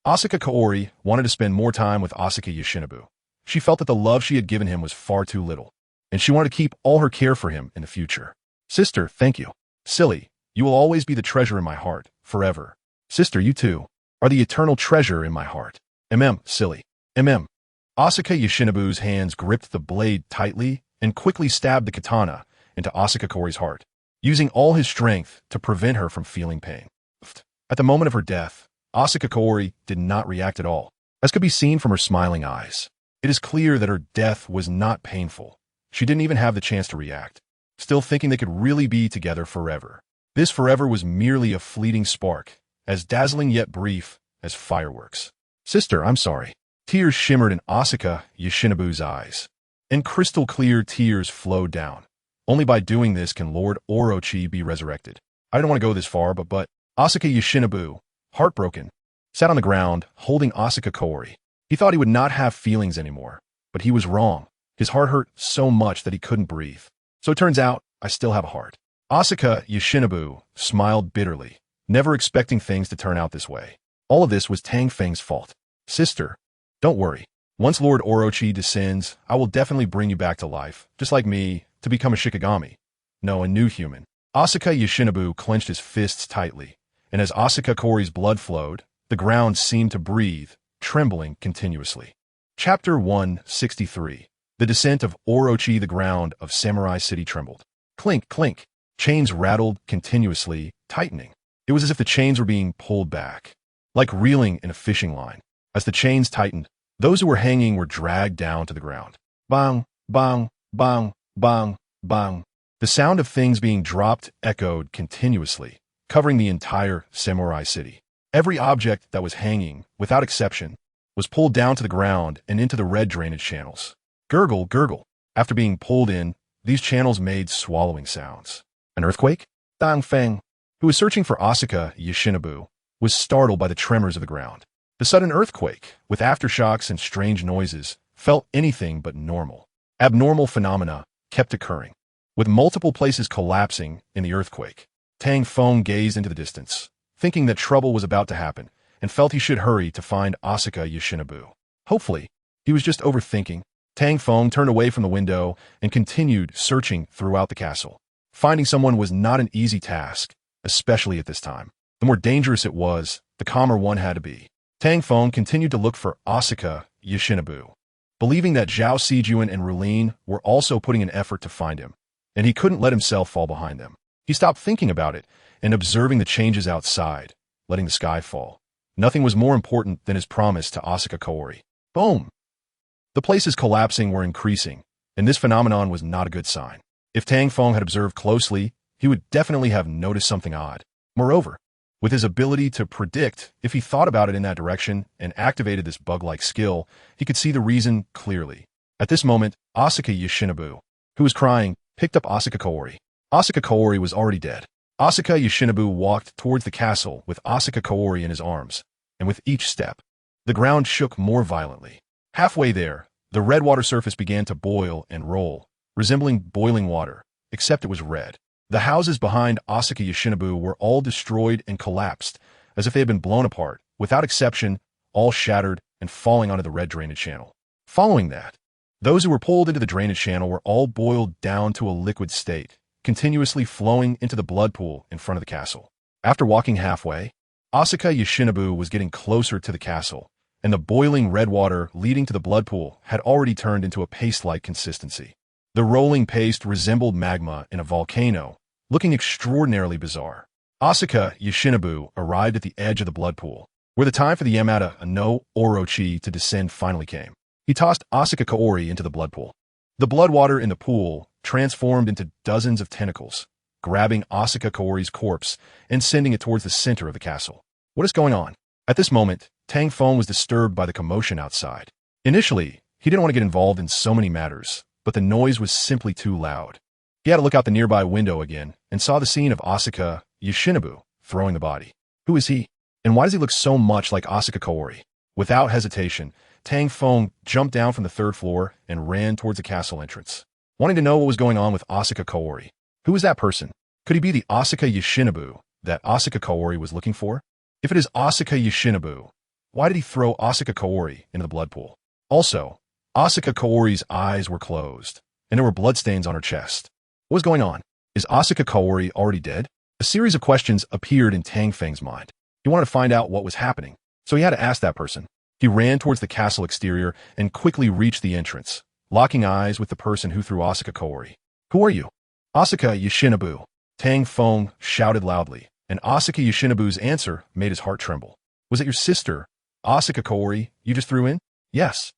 Asuka Kaori wanted to spend more time with Asuka Yoshinobu. She felt that the love she had given him was far too little, and she wanted to keep all her care for him in the future. Sister, thank you. Silly, you will always be the treasure in my heart, forever. Sister, you too are the eternal treasure in my heart. Silly. Asuka Yoshinobu's hands gripped the blade tightly and quickly stabbed the katana into Asuka Kaori's heart, using all his strength to prevent her from feeling pain. At the moment of her death, Asuka Kaori did not react at all, as could be seen from her smiling eyes. It is clear that her death was not painful. She didn't even have the chance to react, still thinking they could really be together forever. This forever was merely a fleeting spark, as dazzling yet brief as fireworks. Sister, I'm sorry. Tears shimmered in Asuka Yoshinobu's eyes, and crystal-clear tears flowed down. Only by doing this can Lord Orochi be resurrected. I didn't want to go this far, but Asuka Yoshinobu, heartbroken, sat on the ground, holding Asuka Kaori. He thought he would not have feelings anymore, but he was wrong. His heart hurt so much that he couldn't breathe. So it turns out, I still have a heart. Asuka Yoshinobu smiled bitterly, never expecting things to turn out this way. All of this was Tang Feng's fault. Sister, don't worry. Once Lord Orochi descends, I will definitely bring you back to life, just like me, to become a Shikigami. No, a new human. Asuka Yoshinobu clenched his fists tightly, and as Asuka Kaori's blood flowed, the ground seemed to breathe, trembling continuously. Chapter 163. The Descent of Orochi. The ground of Samurai City trembled. Clink, clink. Chains rattled continuously, tightening. It was as if the chains were being pulled back, like reeling in a fishing line. As the chains tightened, those who were hanging were dragged down to the ground. Bang, bang, bang, bang, bang. The sound of things being dropped echoed continuously, covering the entire Samurai City. Every object that was hanging, without exception, was pulled down to the ground and into the red drainage channels. Gurgle, gurgle. After being pulled in, these channels made swallowing sounds. An earthquake? Tang Feng, who was searching for Asuka Yoshinobu, was startled by the tremors of the ground. The sudden earthquake, with aftershocks and strange noises, felt anything but normal. Abnormal phenomena kept occurring, with multiple places collapsing in the earthquake. Tang Feng gazed into the distance, thinking that trouble was about to happen, and felt he should hurry to find Asuka Yoshinobu. Hopefully, he was just overthinking. Tang Feng turned away from the window and continued searching throughout the castle. Finding someone was not an easy task, especially at this time. The more dangerous it was, the calmer one had to be. Tang Feng continued to look for Asuka Yoshinobu, believing that Zhao Sijuan and Rulin were also putting an effort to find him, and he couldn't let himself fall behind them. He stopped thinking about it and observing the changes outside, letting the sky fall. Nothing was more important than his promise to Asuka Kaori. Boom! The places collapsing were increasing, and this phenomenon was not a good sign. If Tang Feng had observed closely, he would definitely have noticed something odd. Moreover, with his ability to predict, if he thought about it in that direction and activated this bug-like skill, he could see the reason clearly. At this moment, Asuka Yoshinobu, who was crying, picked up Asuka Kaori. Asuka Kaori was already dead. Asuka Yoshinobu walked towards the castle with Asuka Kaori in his arms, and with each step, the ground shook more violently. Halfway there, the red water surface began to boil and roll, resembling boiling water, except it was red. The houses behind Asuka Yoshinobu were all destroyed and collapsed, as if they had been blown apart, without exception, all shattered and falling onto the red drainage channel. Following that, those who were pulled into the drainage channel were all boiled down to a liquid state, continuously flowing into the blood pool in front of the castle. After walking halfway, Asuka Yoshinobu was getting closer to the castle, and the boiling red water leading to the blood pool had already turned into a paste-like consistency. The rolling paste resembled magma in a volcano, looking extraordinarily bizarre. Asuka Yoshinobu arrived at the edge of the blood pool, where the time for the Yamada no Orochi to descend finally came. He tossed Asuka Kaori into the blood pool. The blood water in the pool transformed into dozens of tentacles, grabbing Asuka Kaori's corpse and sending it towards the center of the castle. What is going on? At this moment, Tang Feng was disturbed by the commotion outside. Initially, he didn't want to get involved in so many matters, but the noise was simply too loud. He had to look out the nearby window again and saw the scene of Asuka Yoshinobu throwing the body. Who is he? And why does he look so much like Asuka Kaori? Without hesitation, Tang Feng jumped down from the third floor and ran towards the castle entrance, wanting to know what was going on with Asuka Kaori. Who is that person? Could he be the Asuka Yoshinobu that Asuka Kaori was looking for? If it is Asuka Yoshinobu, why did he throw Asuka Kaori into the blood pool? Also, Asuka Kaori's eyes were closed, and there were bloodstains on her chest. What was going on? Is Asuka Kaori already dead? A series of questions appeared in Tang Feng's mind. He wanted to find out what was happening, so he had to ask that person. He ran towards the castle exterior and quickly reached the entrance, locking eyes with the person who threw Asuka Kaori. Who are you? Asuka Yoshinobu. Tang Feng shouted loudly, and Asuka Yoshinobu's answer made his heart tremble. Was it your sister, Asuka Kaori, you just threw in? Yes.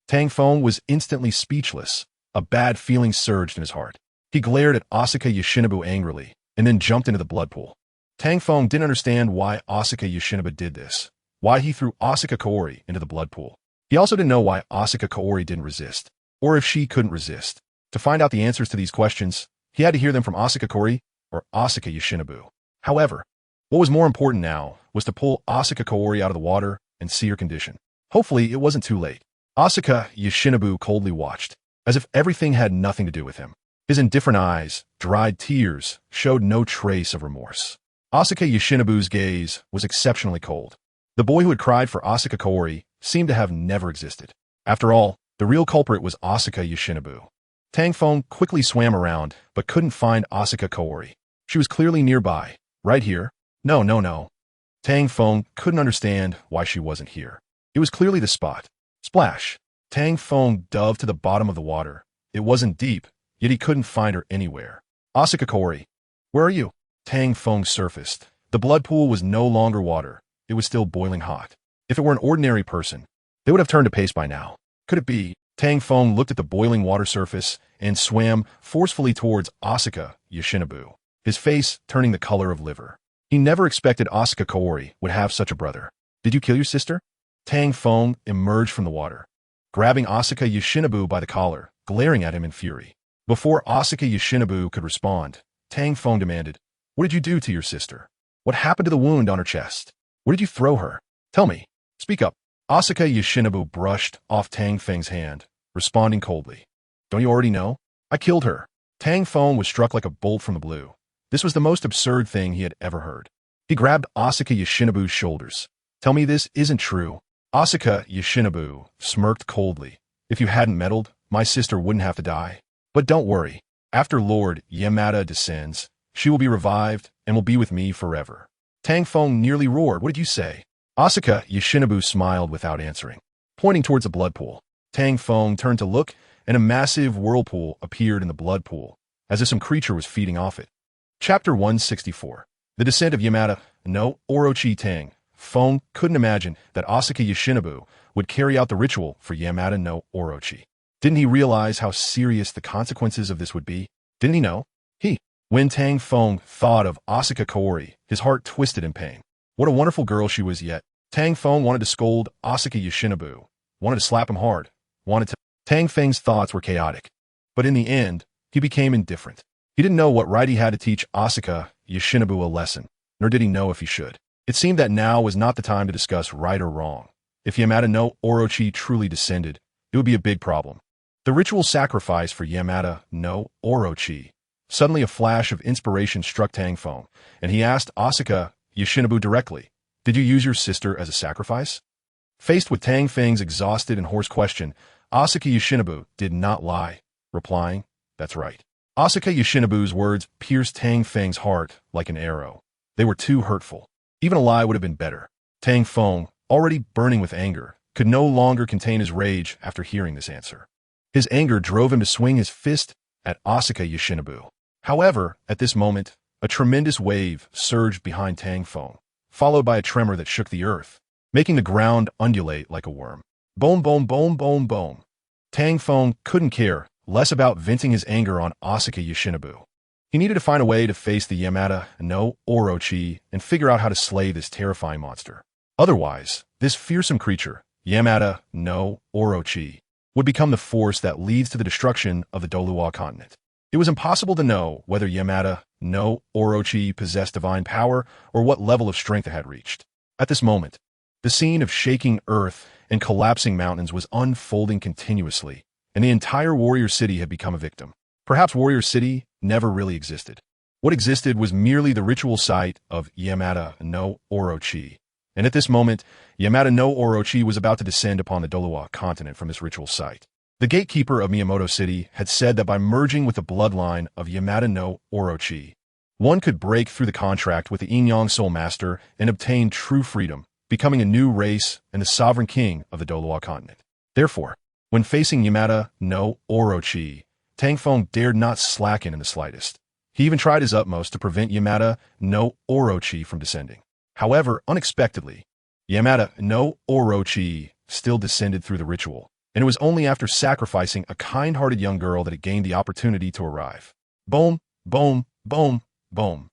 Tang Feng was instantly speechless. A bad feeling surged in his heart. He glared at Asuka Yoshinobu angrily, and then jumped into the blood pool. Tang Feng didn't understand why Asuka Yoshinobu did this, why he threw Asuka Kaori into the blood pool. He also didn't know why Asuka Kaori didn't resist, or if she couldn't resist. To find out the answers to these questions, he had to hear them from Asuka Kaori or Asuka Yoshinobu. However, what was more important now was to pull Asuka Kaori out of the water and see her condition. Hopefully, it wasn't too late. Asuka Yoshinobu coldly watched, as if everything had nothing to do with him. His indifferent eyes, dried tears, showed no trace of remorse. Asuka Yoshinobu's gaze was exceptionally cold. The boy who had cried for Asuka Kaori seemed to have never existed. After all, the real culprit was Asuka Yoshinobu. Tang Feng quickly swam around, but couldn't find Asuka Kaori. She was clearly nearby, right here. No. Tang Feng couldn't understand why she wasn't here. It was clearly the spot. Splash. Tang Feng dove to the bottom of the water. It wasn't deep, yet he couldn't find her anywhere. Asuka Kaori, where are you? Tang Feng surfaced. The blood pool was no longer water. It was still boiling hot. If it were an ordinary person, they would have turned to paste by now. Could it be? Tang Feng looked at the boiling water surface and swam forcefully towards Asuka Yoshinobu, his face turning the color of liver. He never expected Asuka Kaori would have such a brother. Did you kill your sister? Tang Feng emerged from the water, grabbing Asuka Yoshinobu by the collar, glaring at him in fury. Before Asuka Yoshinobu could respond, Tang Feng demanded, "What did you do to your sister? What happened to the wound on her chest? Where did you throw her? Tell me. Speak up." Asuka Yoshinobu brushed off Tang Feng's hand, responding coldly. "Don't you already know? I killed her." Tang Feng was struck like a bolt from the blue. This was the most absurd thing he had ever heard. He grabbed Asuka Yoshinobu's shoulders. "Tell me this isn't true." Asuka Yoshinobu smirked coldly. "If you hadn't meddled, my sister wouldn't have to die. But don't worry. After Lord Yamada descends, she will be revived and will be with me forever." Tang Feng nearly roared. "What did you say?" Asuka Yoshinobu smiled without answering, pointing towards the blood pool. Tang Feng turned to look, and a massive whirlpool appeared in the blood pool, as if some creature was feeding off it. Chapter 164. The Descent of Yamada no Orochi. Tang Feng couldn't imagine that Asuka Yoshinobu would carry out the ritual for Yamada no Orochi. Didn't he realize how serious the consequences of this would be? Didn't he know? When Tang Feng thought of Asuka Kaori, his heart twisted in pain. What a wonderful girl she was, yet Tang Feng wanted to scold Asuka Yoshinobu, wanted to slap him hard, wanted to... Tang Feng's thoughts were chaotic, but in the end, he became indifferent. He didn't know what right he had to teach Asuka Yoshinobu a lesson, nor did he know if he should. It seemed that now was not the time to discuss right or wrong. If Yamada no Orochi truly descended, it would be a big problem. The ritual sacrifice for Yamada no Orochi. Suddenly a flash of inspiration struck Tang Feng, and he asked Asuka Yoshinobu directly, "Did you use your sister as a sacrifice?" Faced with Tang Feng's exhausted and hoarse question, Asuka Yoshinobu did not lie, replying, "That's right." Asuka Yoshinobu's words pierced Tang Feng's heart like an arrow. They were too hurtful. Even a lie would have been better. Tang Feng, already burning with anger, could no longer contain his rage after hearing this answer. His anger drove him to swing his fist at Asuka Yoshinobu. However, at this moment, a tremendous wave surged behind Tang Feng, followed by a tremor that shook the earth, making the ground undulate like a worm. Boom, boom, boom, boom, boom. Tang Feng couldn't care less about venting his anger on Asuka Yoshinobu. He needed to find a way to face the Yamada no Orochi and figure out how to slay this terrifying monster. Otherwise, this fearsome creature, Yamada no Orochi, would become the force that leads to the destruction of the Douluo continent. It was impossible to know whether Yamada no Orochi possessed divine power or what level of strength it had reached. At this moment, the scene of shaking earth and collapsing mountains was unfolding continuously, and the entire warrior city had become a victim. Perhaps warrior city never really existed. What existed was merely the ritual site of Yamada no Orochi. And at this moment, Yamada no Orochi was about to descend upon the Douluo continent from this ritual site. The gatekeeper of Miyamoto City had said that by merging with the bloodline of Yamada no Orochi, one could break through the contract with the Yin-Yang Soul Master and obtain true freedom, becoming a new race and the sovereign king of the Douluo continent. Therefore, when facing Yamada no Orochi, Tang Feng dared not slacken in the slightest. He even tried his utmost to prevent Yamada no Orochi from descending. However, unexpectedly, Yamada no Orochi still descended through the ritual, and it was only after sacrificing a kind-hearted young girl that it gained the opportunity to arrive. Boom, boom, boom, boom.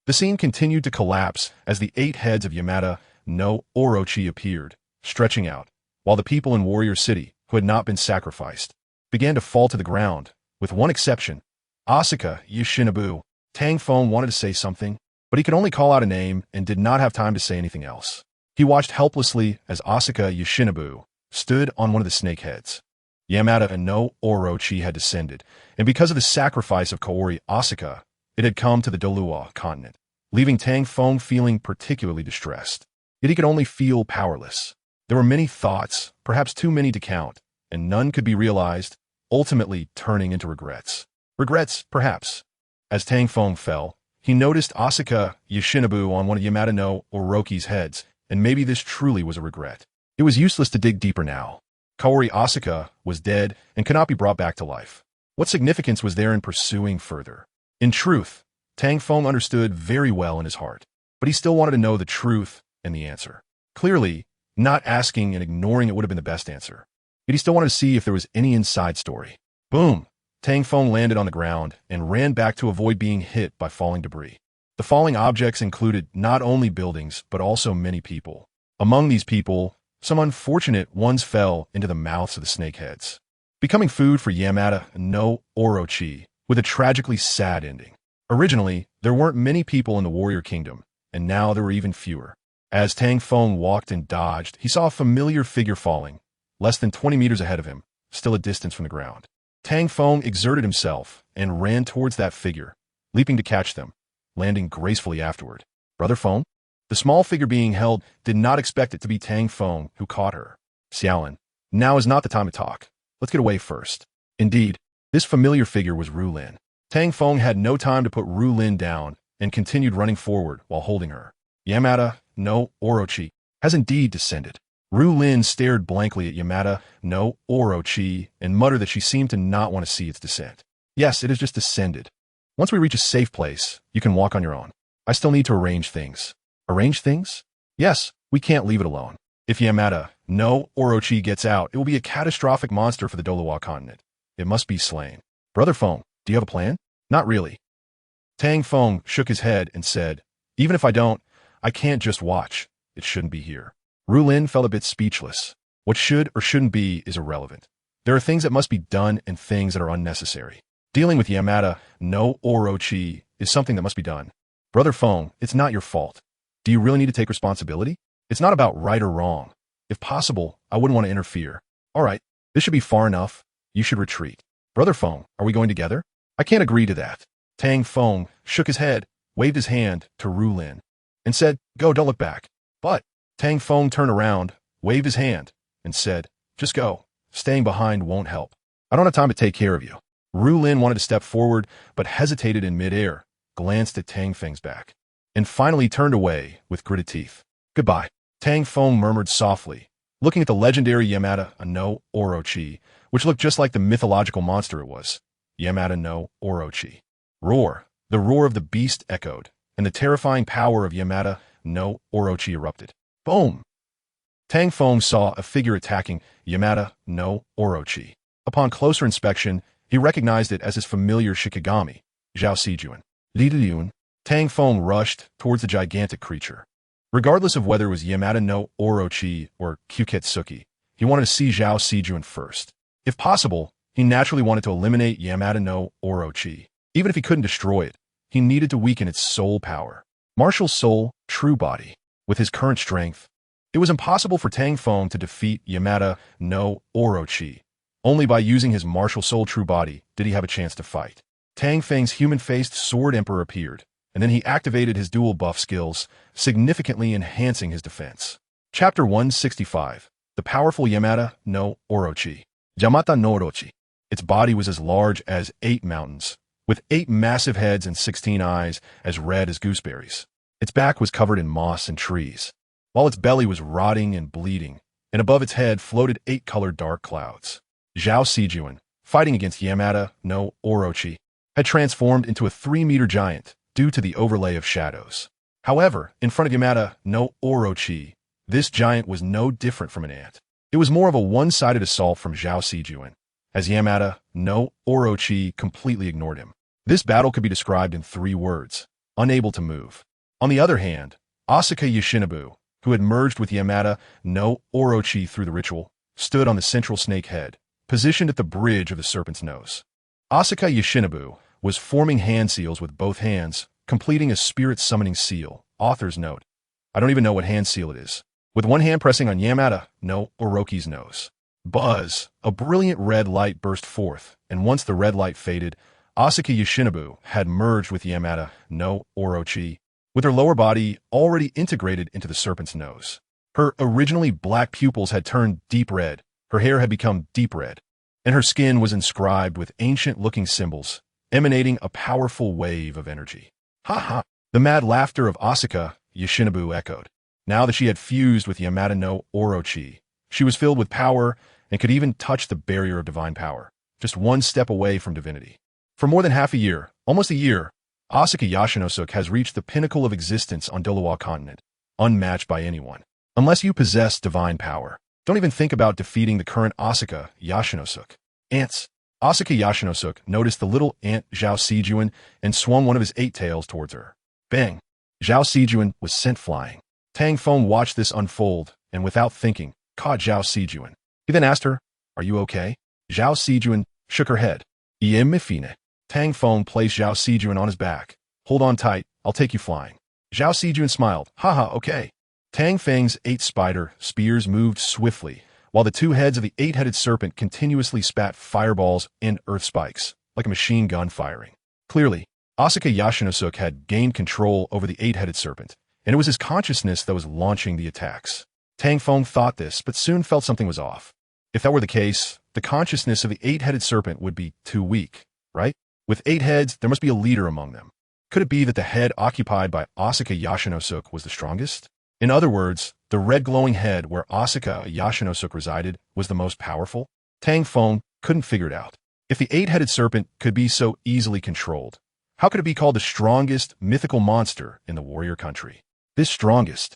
The scene continued to collapse as the 8 heads of Yamada no Orochi appeared, stretching out, while the people in Warrior City, who had not been sacrificed, began to fall to the ground, with one exception. Asuka Yoshinobu. Tang Feng wanted to say something, but he could only call out a name and did not have time to say anything else. He watched helplessly as Asuka Yoshinobu stood on one of the snake heads. Yamada no Orochi had descended, and because of the sacrifice of Kaori Asuka, it had come to the Douluo continent, leaving Tang Feng feeling particularly distressed. Yet he could only feel powerless. There were many thoughts, perhaps too many to count, and none could be realized, ultimately turning into regrets. Regrets, perhaps. As Tang Feng fell, he noticed Asuka Yoshinobu on one of Yamada no Orochi's heads, and maybe this truly was a regret. It was useless to dig deeper now. Kaori Asuka was dead and could not be brought back to life. What significance was there in pursuing further? In truth, Tang Feng understood very well in his heart, but he still wanted to know the truth and the answer. Clearly, not asking and ignoring it would have been the best answer. Yet he still wanted to see if there was any inside story. Boom! Tang Feng landed on the ground and ran back to avoid being hit by falling debris. The falling objects included not only buildings, but also many people. Among these people, some unfortunate ones fell into the mouths of the snakeheads, becoming food for Yamada no Orochi, with a tragically sad ending. Originally, there weren't many people in the warrior kingdom, and now there were even fewer. As Tang Feng walked and dodged, he saw a familiar figure falling, less than 20 meters ahead of him, still a distance from the ground. Tang Feng exerted himself and ran towards that figure, leaping to catch them, landing gracefully afterward. Brother Feng? The small figure being held did not expect it to be Tang Feng who caught her. Xiaolin, now is not the time to talk. Let's get away first. Indeed, this familiar figure was Ru Lin. Tang Feng had no time to put Ru Lin down and continued running forward while holding her. Yamada no Orochi has indeed descended. Ru Lin stared blankly at Yamada no Orochi and muttered that she seemed to not want to see its descent. Yes, it has just descended. Once we reach a safe place, you can walk on your own. I still need to arrange things. Arrange things? Yes, we can't leave it alone. If Yamada no Orochi gets out, it will be a catastrophic monster for the Douluo continent. It must be slain. Brother Feng, do you have a plan? Not really. Tang Feng shook his head and said, even if I don't, I can't just watch. It shouldn't be here. Ru Lin felt a bit speechless. What should or shouldn't be is irrelevant. There are things that must be done and things that are unnecessary. Dealing with Yamada no Orochi is something that must be done. Brother Feng, it's not your fault. Do you really need to take responsibility? It's not about right or wrong. If possible, I wouldn't want to interfere. All right, this should be far enough. You should retreat. Brother Feng, are we going together? I can't agree to that. Tang Feng shook his head, waved his hand to Rulin, and said, go, don't look back. But Tang Feng turned around, waved his hand, and said, just go. Staying behind won't help. I don't have time to take care of you. Rulin wanted to step forward, but hesitated in midair, glanced at Tang Feng's back, and finally turned away with gritted teeth. Goodbye. Tang Feng murmured softly, looking at the legendary Yamada no Orochi, which looked just like the mythological monster it was. Yamada no Orochi. Roar. The roar of the beast echoed, and the terrifying power of Yamada no Orochi erupted. Boom! Tang Feng saw a figure attacking Yamada no Orochi. Upon closer inspection, he recognized it as his familiar Shikigami, Zhao Sijuan. Li. Tang Feng rushed towards the gigantic creature. Regardless of whether it was Yamada no Orochi or Kyuketsuki, he wanted to see Zhao Sijuan first. If possible, he naturally wanted to eliminate Yamada no Orochi. Even if he couldn't destroy it, he needed to weaken its soul power. Martial soul, true body. With his current strength, it was impossible for Tang Feng to defeat Yamada no Orochi. Only by using his martial soul true body did he have a chance to fight. Tang Feng's human-faced sword emperor appeared, and then he activated his dual buff skills, significantly enhancing his defense. Chapter 165. The powerful Yamada no Orochi. Yamata no Orochi. Its body was as large as 8 mountains, with 8 massive heads and 16 eyes as red as gooseberries. Its back was covered in moss and trees, while its belly was rotting and bleeding, and above its head floated 8-colored dark clouds. Zhao Sijuan, fighting against Yamada no Orochi, had transformed into a 3-meter giant due to the overlay of shadows. However, in front of Yamada no Orochi, this giant was no different from an ant. It was more of a one-sided assault from Zhao Sijuan, as Yamada no Orochi completely ignored him. This battle could be described in 3 words: unable to move. On the other hand, Asuka Yoshinobu, who had merged with Yamada no Orochi through the ritual, stood on the central snake head, positioned at the bridge of the serpent's nose. Asuka Yoshinobu was forming hand seals with both hands, completing a spirit summoning seal. Author's note: I don't even know what hand seal it is. With one hand pressing on Yamada no Orochi's nose. Buzz! A brilliant red light burst forth, and once the red light faded, Asuka Yoshinobu had merged with Yamada no Orochi, with her lower body already integrated into the serpent's nose. Her originally black pupils had turned deep red, her hair had become deep red, and her skin was inscribed with ancient-looking symbols, emanating a powerful wave of energy. Ha ha! The mad laughter of Asuka Yoshinobu echoed. Now that she had fused with Yamada no Orochi, she was filled with power and could even touch the barrier of divine power, just one step away from divinity. For more than half a year, almost a year, Asuka Yoshinosuke has reached the pinnacle of existence on Douluo continent, unmatched by anyone. Unless you possess divine power, don't even think about defeating the current Asuka Yoshinosuke. Ants. Asuka Yoshinosuke noticed the little ant Zhao Sijuan and swung one of his 8 tails towards her. Bang! Zhao Sijuan was sent flying. Tang Feng watched this unfold, and without thinking, caught Zhao Sijuan. He then asked her, "Are you okay?" Zhao Sijuan shook her head. Mifine. Tang Feng placed Zhao Sijuan on his back. "Hold on tight, I'll take you flying." Zhao Sijuan smiled. Haha, okay. Tang Feng's 8 spider spears moved swiftly, while the 2 heads of the 8-headed serpent continuously spat fireballs and earth spikes, like a machine gun firing. Clearly, Asuka Yoshinosuke had gained control over the 8-headed serpent, and it was his consciousness that was launching the attacks. Tang Feng thought this, but soon felt something was off. If that were the case, the consciousness of the 8-headed serpent would be too weak, right? With 8 heads, there must be a leader among them. Could it be that the head occupied by Asuka Yoshinosuke was the strongest? In other words, the red glowing head where Asuka Yoshinosuke resided was the most powerful? Tang Feng couldn't figure it out. If the 8-headed serpent could be so easily controlled, how could it be called the strongest mythical monster in the warrior country? This strongest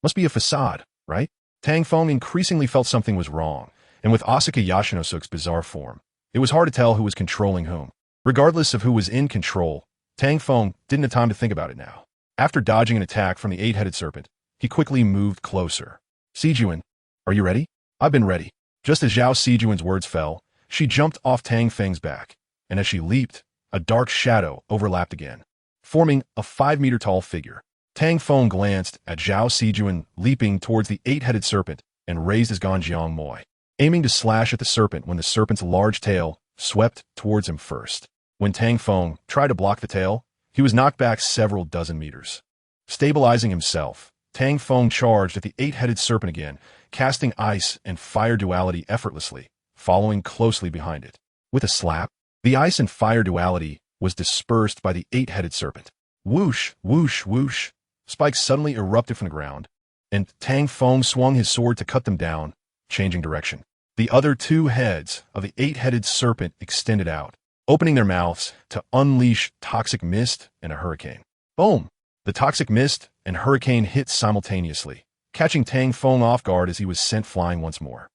must be a facade, right? Tang Feng increasingly felt something was wrong, and with Asuka Yoshinosuke's bizarre form, it was hard to tell who was controlling whom. Regardless of who was in control, Tang Feng didn't have time to think about it now. After dodging an attack from the 8-headed serpent, he quickly moved closer. "Sijuan, are you ready?" "I've been ready." Just as Zhao Sijuan's words fell, she jumped off Tang Feng's back, and as she leaped, a dark shadow overlapped again, forming a 5-meter-tall figure. Tang Feng glanced at Zhao Sijuan leaping towards the 8-headed serpent and raised his Ganjiang Moi, aiming to slash at the serpent when the serpent's large tail swept towards him first. When Tang Feng tried to block the tail, he was knocked back several dozen meters. Stabilizing himself, Tang Feng charged at the 8-headed serpent again, casting ice and fire duality effortlessly, following closely behind it. With a slap, the ice and fire duality was dispersed by the 8-headed serpent. Whoosh, whoosh, whoosh. Spikes suddenly erupted from the ground, and Tang Feng swung his sword to cut them down, changing direction. The other 2 heads of the 8-headed serpent extended out, opening their mouths to unleash toxic mist and a hurricane. Boom! The toxic mist and hurricane hit simultaneously, catching Tang Feng off guard as he was sent flying once more.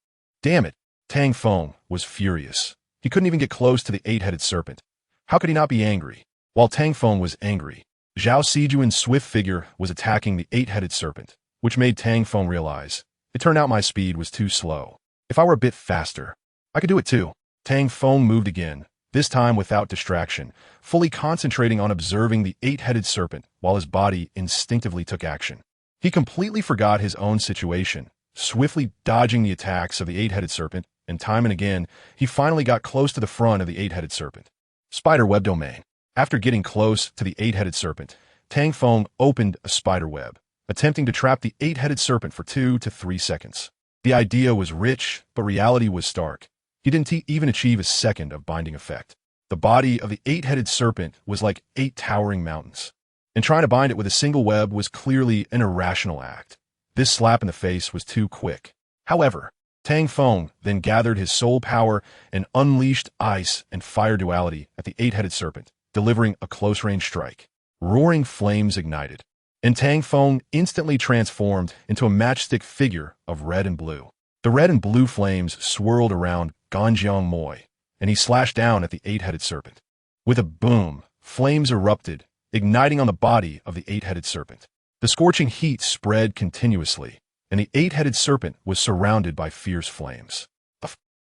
Damn it! Tang Feng was furious. He couldn't even get close to the 8-headed serpent. How could he not be angry? While Tang Feng was angry, Zhao Sijuan's swift figure was attacking the 8-headed serpent, which made Tang Feng realize, it turned out my speed was too slow. If I were a bit faster, I could do it too. Tang Feng moved again, this time without distraction, fully concentrating on observing the 8-headed serpent while his body instinctively took action. He completely forgot his own situation, swiftly dodging the attacks of the 8-headed serpent, and time and again, he finally got close to the front of the 8-headed serpent. Spider web domain. After getting close to the 8-headed serpent, Tang Feng opened a spider web, attempting to trap the 8-headed serpent for 2 to 3 seconds. The idea was rich, but reality was stark. He didn't even achieve a second of binding effect. The body of the 8-headed serpent was like 8 towering mountains, and trying to bind it with a single web was clearly an irrational act. This slap in the face was too quick. However, Tang Feng then gathered his soul power and unleashed ice and fire duality at the 8-headed serpent, delivering a close-range strike. Roaring flames ignited, and Tang Feng instantly transformed into a matchstick figure of red and blue. The red and blue flames swirled around Ganjiang Moi, and he slashed down at the 8-headed serpent. With a boom, flames erupted, igniting on the body of the 8-headed serpent. The scorching heat spread continuously, and the 8-headed serpent was surrounded by fierce flames.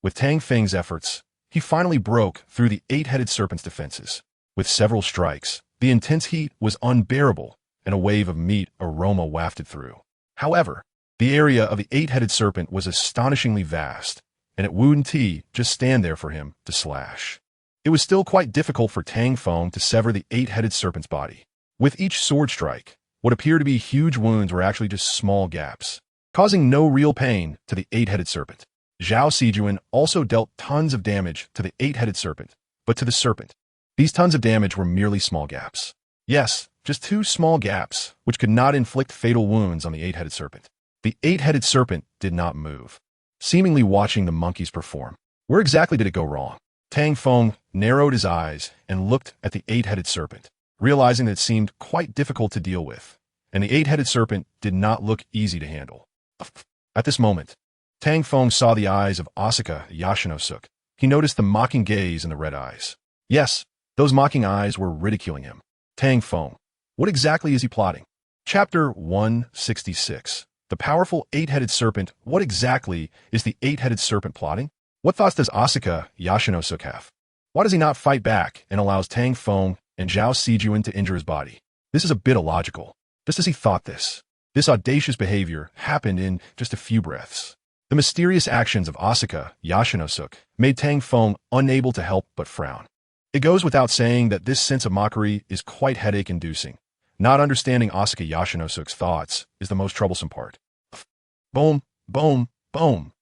With Tang Feng's efforts, he finally broke through the 8-headed serpent's defenses. With several strikes, the intense heat was unbearable, and a wave of meat aroma wafted through. However, the area of the 8-headed serpent was astonishingly vast, and it wouldn't just stand there for him to slash. It was still quite difficult for Tang Feng to sever the 8-headed serpent's body. With each sword strike, what appeared to be huge wounds were actually just small gaps, causing no real pain to the 8-headed serpent. Zhao Sijuan also dealt tons of damage to the 8-headed serpent, but to the serpent, these tons of damage were merely small gaps. Yes, just 2 small gaps, which could not inflict fatal wounds on the 8-headed serpent. The 8-headed serpent did not move, seemingly watching the monkeys perform. Where exactly did it go wrong? Tang Feng narrowed his eyes and looked at the 8-headed serpent, realizing that it seemed quite difficult to deal with, and the 8-headed serpent did not look easy to handle. At this moment, Tang Feng saw the eyes of Asuka Yashinosuk. He noticed the mocking gaze in the red eyes. Yes, those mocking eyes were ridiculing him. Tang Feng, what exactly is he plotting? Chapter 166. The powerful 8-headed serpent. What exactly is the 8-headed serpent plotting? What thoughts does Asuka Yashinosuk have? Why does he not fight back and allows Tang Feng and Zhao Sijuan to injure his body? This is a bit illogical. Just as he thought this audacious behavior happened in just a few breaths. The mysterious actions of Asuka Yashinosuk made Tang Feng unable to help but frown. It goes without saying that this sense of mockery is quite headache-inducing. Not understanding Asuka Yashinosuk's thoughts is the most troublesome part. Boom, boom, boom.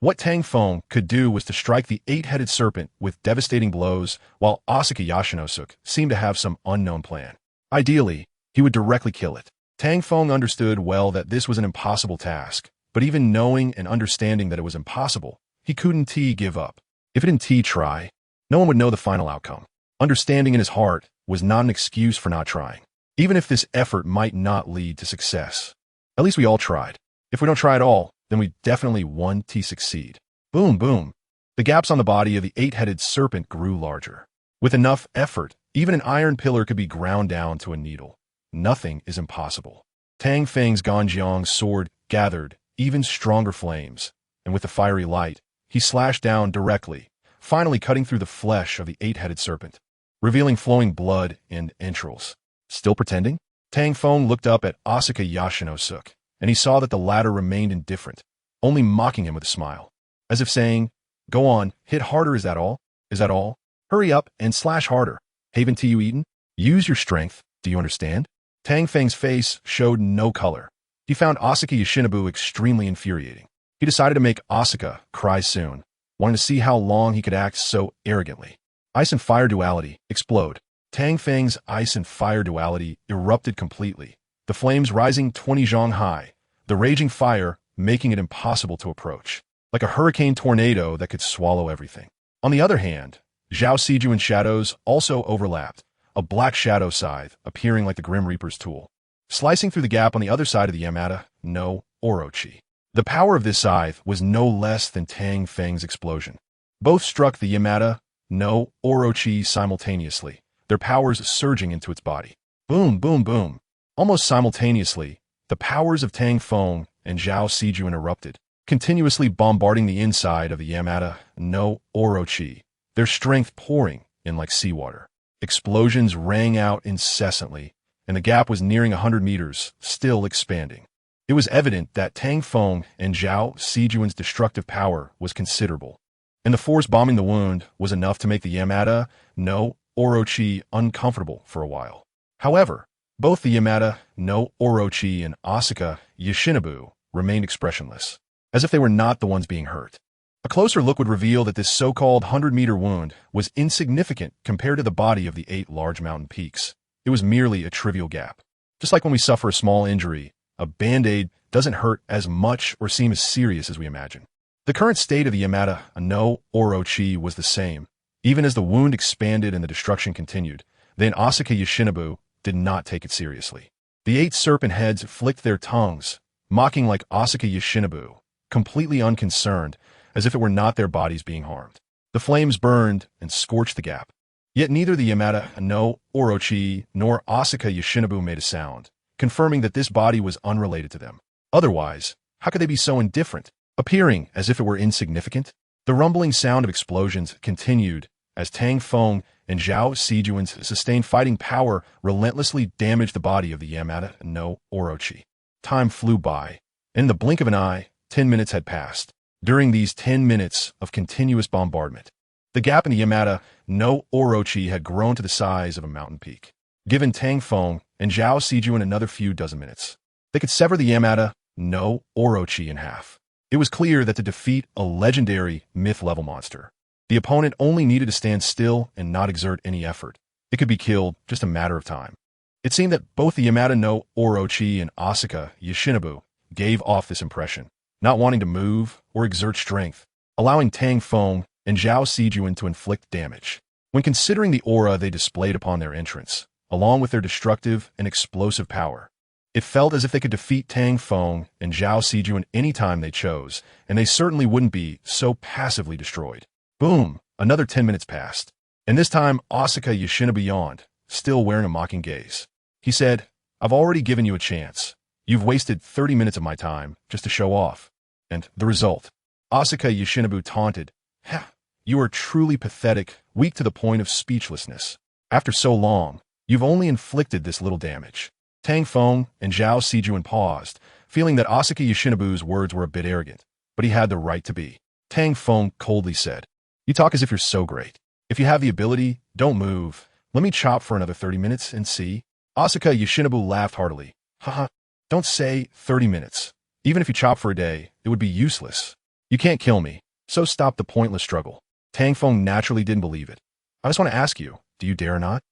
What Tang Feng could do was to strike the 8-headed serpent with devastating blows, while Asuka Yashinosuk seemed to have some unknown plan. Ideally, he would directly kill it. Tang Feng understood well that this was an impossible task, but even knowing and understanding that it was impossible, he couldn't give up. If he didn't try, no one would know the final outcome. Understanding in his heart was not an excuse for not trying, even if this effort might not lead to success. At least we all tried. If we don't try at all, then we definitely want to succeed. Boom, boom. The gaps on the body of the 8-headed serpent grew larger. With enough effort, even an iron pillar could be ground down to a needle. Nothing is impossible. Tang Feng's Ganjiang sword gathered even stronger flames, and with the fiery light, he slashed down directly, finally cutting through the flesh of the eight-headed serpent, revealing flowing blood and entrails. Still pretending? Tang Feng looked up at Asuka Yoshinosuke, and he saw that the latter remained indifferent, only mocking him with a smile, as if saying, "Go on, hit harder, is that all? Is that all? Hurry up and slash harder. Haven't you eaten? Use your strength, do you understand?" Tang Feng's face showed no color. He found Asuka Yoshinobu extremely infuriating. He decided to make Asuka cry soon, wanting to see how long he could act so arrogantly. Ice and fire duality, explode. Tang Feng's ice and fire duality erupted completely, the flames rising 20 zhong high, the raging fire making it impossible to approach, like a hurricane tornado that could swallow everything. On the other hand, Zhao Sijuan's shadows also overlapped, a black shadow scythe appearing like the Grim Reaper's tool, slicing through the gap on the other side of the Yamada no Orochi. The power of this scythe was no less than Tang Feng's explosion. Both struck the Yamada no Orochi simultaneously, their powers surging into its body. Boom, boom, boom. Almost simultaneously, the powers of Tang Feng and Zhao Sijuan erupted, continuously bombarding the inside of the Yamada no Orochi, their strength pouring in like seawater. Explosions rang out incessantly, and the gap was nearing 100 meters, still expanding. It was evident that Tang Feng and Zhao Sijuan's destructive power was considerable, and the force bombing the wound was enough to make the Yamada no Orochi uncomfortable for a while. However, both the Yamada no Orochi and Asuka Yoshinobu remained expressionless, as if they were not the ones being hurt. A closer look would reveal that this so-called 100-meter wound was insignificant compared to the body of the 8 large mountain peaks. It was merely a trivial gap. Just like when we suffer a small injury, a band-aid doesn't hurt as much or seem as serious as we imagine. The current state of the Yamada no Orochi was the same. Even as the wound expanded and the destruction continued, then Asuka Yoshinobu did not take it seriously. The 8 serpent heads flicked their tongues, mocking like Asuka Yoshinobu, completely unconcerned, as if it were not their bodies being harmed. The flames burned and scorched the gap. Yet neither the Yamada no Orochi nor Asuka Yoshinobu made a sound, confirming that this body was unrelated to them. Otherwise, how could they be so indifferent, appearing as if it were insignificant? The rumbling sound of explosions continued as Tang Feng and Zhao Sijuan's sustained fighting power relentlessly damaged the body of the Yamada no Orochi. Time flew by. In the blink of an eye, 10 minutes had passed. During these 10 minutes of continuous bombardment, the gap in the Yamada no Orochi had grown to the size of a mountain peak. Given Tang Feng and Zhao Sijuan another few dozen minutes, they could sever the Yamada no Orochi in half. It was clear that to defeat a legendary myth-level monster, the opponent only needed to stand still and not exert any effort. It could be killed, just a matter of time. It seemed that both the Yamada no Orochi and Asuka Yoshinobu gave off this impression, not wanting to move or exert strength, allowing Tang Feng and Zhao Sijuan to inflict damage. When considering the aura they displayed upon their entrance, along with their destructive and explosive power, it felt as if they could defeat Tang Feng and Zhao Sijuan any time they chose, and they certainly wouldn't be so passively destroyed. Boom! Another 10 minutes passed, and this time Asuka Yoshinobu yawned, still wearing a mocking gaze. He said, "I've already given you a chance. You've wasted 30 minutes of my time just to show off." And the result? Asuka Yoshinobu taunted, "Ha! You are truly pathetic, weak to the point of speechlessness. After so long, you've only inflicted this little damage." Tang Feng and Zhao Sijuan paused, feeling that Asuka Yoshinobu's words were a bit arrogant, but he had the right to be. Tang Feng coldly said, "You talk as if you're so great. If you have the ability, don't move. Let me chop for another 30 minutes and see." Asuka Yoshinobu laughed heartily. "Haha, don't say 30 minutes. Even if you chop for a day, it would be useless. You can't kill me, so stop the pointless struggle." Tang Feng naturally didn't believe it. "I just want to ask you, do you dare or not?"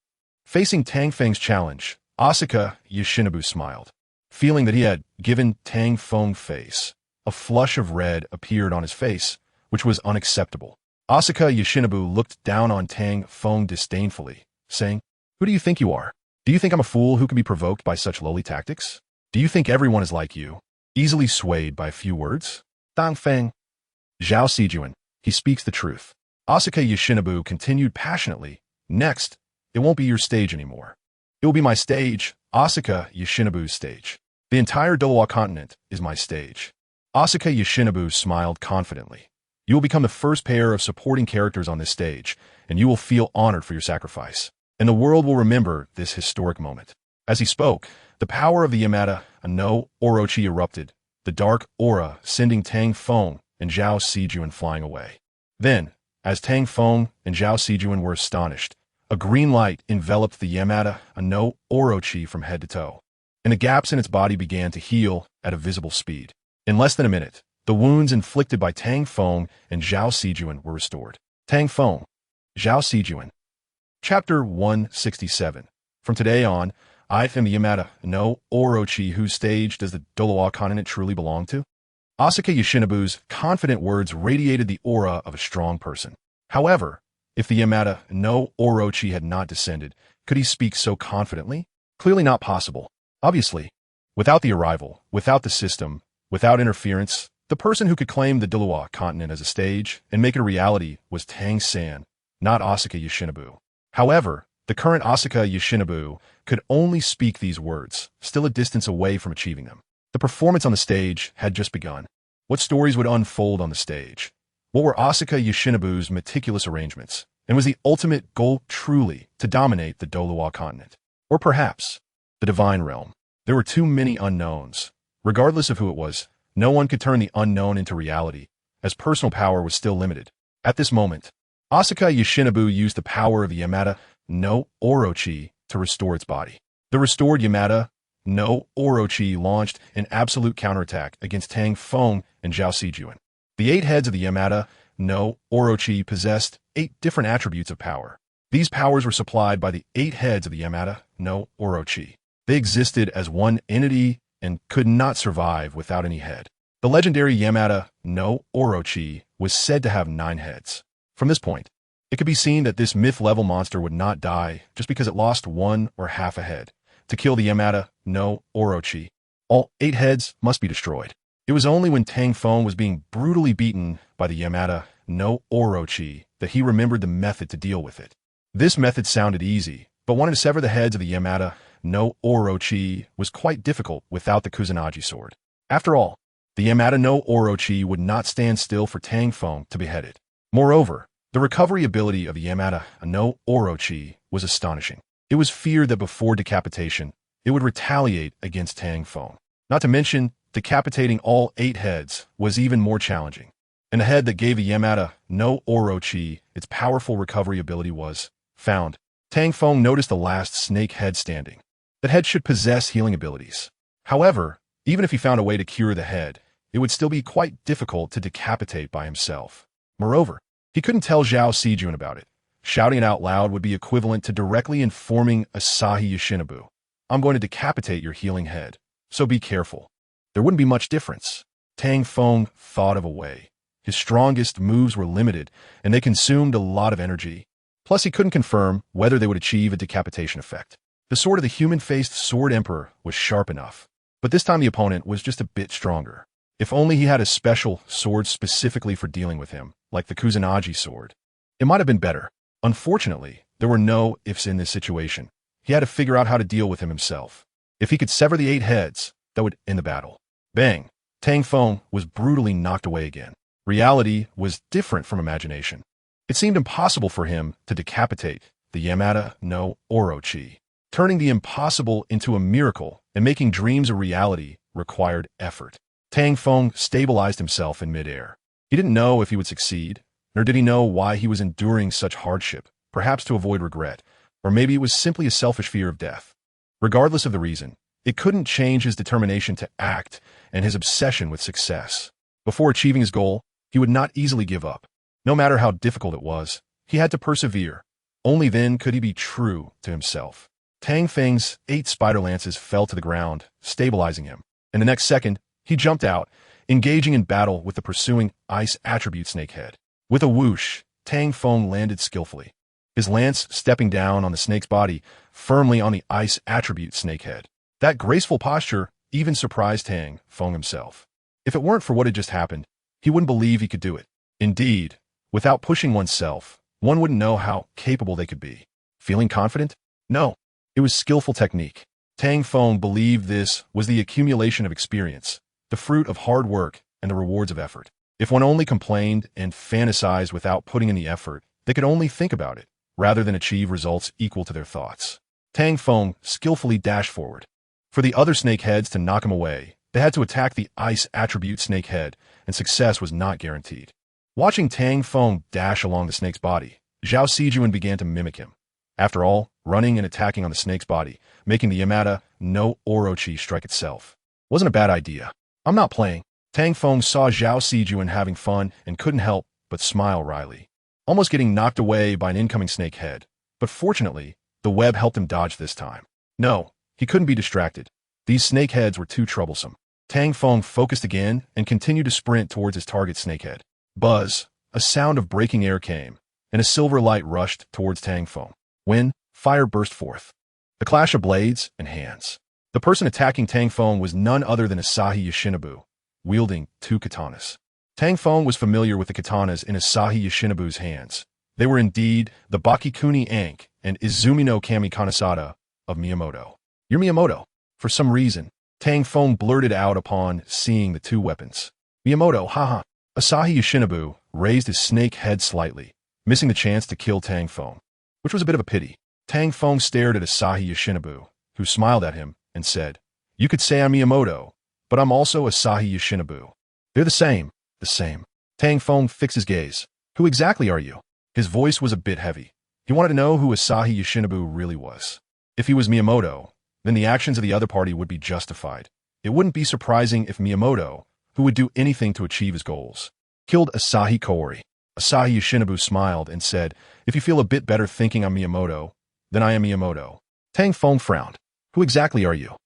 Facing Tang Feng's challenge, Asuka Yoshinobu smiled. Feeling that he had given Tang Feng face, a flush of red appeared on his face, which was unacceptable. Asuka Yoshinobu looked down on Tang Feng disdainfully, saying, "Who do you think you are? Do you think I'm a fool who can be provoked by such lowly tactics? Do you think everyone is like you, easily swayed by a few words?" Tang Feng. Zhao Sijuan, he speaks the truth. Asuka Yoshinobu continued passionately, "Next, it won't be your stage anymore. It will be my stage, Asuka Yoshinobu's stage. The entire Douluo continent is my stage." Asuka Yoshinobu smiled confidently. You will become the first pair of supporting characters on this stage, and you will feel honored for your sacrifice. And the world will remember this historic moment. As he spoke, the power of the Yamada no Orochi erupted, the dark aura sending Tang Feng and Zhao Sijuan flying away. Then, as Tang Feng and Zhao Sijuan were astonished, a green light enveloped the Yamada no Orochi from head to toe, and the gaps in its body began to heal at a visible speed. In less than a minute, the wounds inflicted by Tang Feng and Zhao Sijuan were restored. Tang Feng, Zhao Sijuan. Chapter 167. From today on, I am the Yamada no Orochi. Whose stage does the Douluo continent truly belong to? Asuka Yoshinobu's confident words radiated the aura of a strong person. However, if the Yamada no Orochi had not descended, could he speak so confidently? Clearly not possible. Obviously, without the arrival, without the system, without interference, the person who could claim the Douluo continent as a stage and make it a reality was Tang San, not Asuka Yoshinobu. However, the current Asuka Yoshinobu could only speak these words, still a distance away from achieving them. The performance on the stage had just begun. What stories would unfold on the stage? What were Asuka Yoshinobu's meticulous arrangements? And was the ultimate goal truly to dominate the Douluo continent? Or perhaps the divine realm? There were too many unknowns. Regardless of who it was, no one could turn the unknown into reality, as personal power was still limited. At this moment, Asuka Yoshinobu used the power of the Yamada no Orochi to restore its body. The restored Yamada no Orochi launched an absolute counterattack against Tang Feng and Zhao Sijuan. The 8 heads of the Yamada no Orochi possessed 8 different attributes of power. These powers were supplied by the 8 heads of the Yamada no Orochi. They existed as one entity and could not survive without any head. The legendary Yamada no Orochi was said to have 9 heads. From this point, it could be seen that this myth-level monster would not die just because it lost 1 or half a head. To kill the Yamada no Orochi, all 8 heads must be destroyed. It was only when Tang Feng was being brutally beaten by the Yamada no Orochi that he remembered the method to deal with it. This method sounded easy, but wanting to sever the heads of the Yamada no Orochi was quite difficult without the Kusanagi sword. After all, the Yamada no Orochi would not stand still for Tang Feng to behead it. Moreover, the recovery ability of the Yamada no Orochi was astonishing. It was feared that before decapitation, it would retaliate against Tang Feng. Not to mention, decapitating all 8 heads was even more challenging. And the head that gave the Yamada no Orochi its powerful recovery ability was found. Tang Feng noticed the last snake head standing. That head should possess healing abilities. However, even if he found a way to cure the head, it would still be quite difficult to decapitate by himself. Moreover, he couldn't tell Zhao Sijuan about it. Shouting it out loud would be equivalent to directly informing Asahi Yoshinobu, "I'm going to decapitate your healing head, so be careful." There wouldn't be much difference. Tang Feng thought of a way. His strongest moves were limited, and they consumed a lot of energy. Plus, he couldn't confirm whether they would achieve a decapitation effect. The sword of the human-faced Sword Emperor was sharp enough, but this time the opponent was just a bit stronger. If only he had a special sword specifically for dealing with him, like the Kusanagi sword. It might have been better. Unfortunately, there were no ifs in this situation. He had to figure out how to deal with him himself. If he could sever the 8 heads, that would end the battle. Bang! Tang Feng was brutally knocked away again. Reality was different from imagination. It seemed impossible for him to decapitate the Yamada no Orochi. Turning the impossible into a miracle and making dreams a reality required effort. Tang Feng stabilized himself in midair. He didn't know if he would succeed, nor did he know why he was enduring such hardship, perhaps to avoid regret, or maybe it was simply a selfish fear of death. Regardless of the reason, it couldn't change his determination to act and his obsession with success. Before achieving his goal, he would not easily give up. No matter how difficult it was, he had to persevere. Only then could he be true to himself. Tang Feng's 8 spider lances fell to the ground, stabilizing him. In the next second, he jumped out, engaging in battle with the pursuing ice attribute snakehead. With a whoosh, Tang Feng landed skillfully, his lance stepping down on the snake's body, firmly on the ice attribute snakehead. That graceful posture even surprised Tang Feng himself. If it weren't for what had just happened, he wouldn't believe he could do it. Indeed, without pushing oneself, one wouldn't know how capable they could be. Feeling confident? No. It was skillful technique. Tang Feng believed this was the accumulation of experience, the fruit of hard work, and the rewards of effort. If one only complained and fantasized without putting in the effort, they could only think about it, rather than achieve results equal to their thoughts. Tang Feng skillfully dashed forward. For the other snakeheads to knock him away, they had to attack the ice attribute snakehead, and success was not guaranteed. Watching Tang Feng dash along the snake's body, Zhao Sijuan began to mimic him. After all, running and attacking on the snake's body, making the Yamada no Orochi strike itself, wasn't a bad idea. I'm not playing. Tang Feng saw Zhao Sijuan having fun and couldn't help but smile wryly, almost getting knocked away by an incoming snakehead. But fortunately, the web helped him dodge this time. No, he couldn't be distracted. These snakeheads were too troublesome. Tang Feng focused again and continued to sprint towards his target snakehead. Buzz, a sound of breaking air came, and a silver light rushed towards Tang Feng. When fire burst forth. The clash of blades and hands. The person attacking Tang Feng was none other than Asahi Yoshinobu, wielding 2 katanas. Tang Feng was familiar with the katanas in Asahi Yoshinobu's hands. They were indeed the Bakikuni Ank and Izumi no Kami Kanasada of Miyamoto. You're Miyamoto. For some reason, Tang Feng blurted out upon seeing the 2 weapons. Miyamoto, haha. Asahi Yoshinobu raised his snake head slightly, missing the chance to kill Tang Feng, which was a bit of a pity. Tang Feng stared at Asahi Yoshinobu, who smiled at him and said, "You could say I'm Miyamoto, but I'm also Asahi Yoshinobu. They're the same, the same." Tang Feng fixed his gaze. "Who exactly are you?" His voice was a bit heavy. He wanted to know who Asahi Yoshinobu really was. If he was Miyamoto, then the actions of the other party would be justified. It wouldn't be surprising if Miyamoto, who would do anything to achieve his goals, killed Asahi Kaori. Asahi Yoshinobu smiled and said, "If you feel a bit better thinking I'm Miyamoto, then I am Miyamoto." Tang Feng frowned. "Who exactly are you?"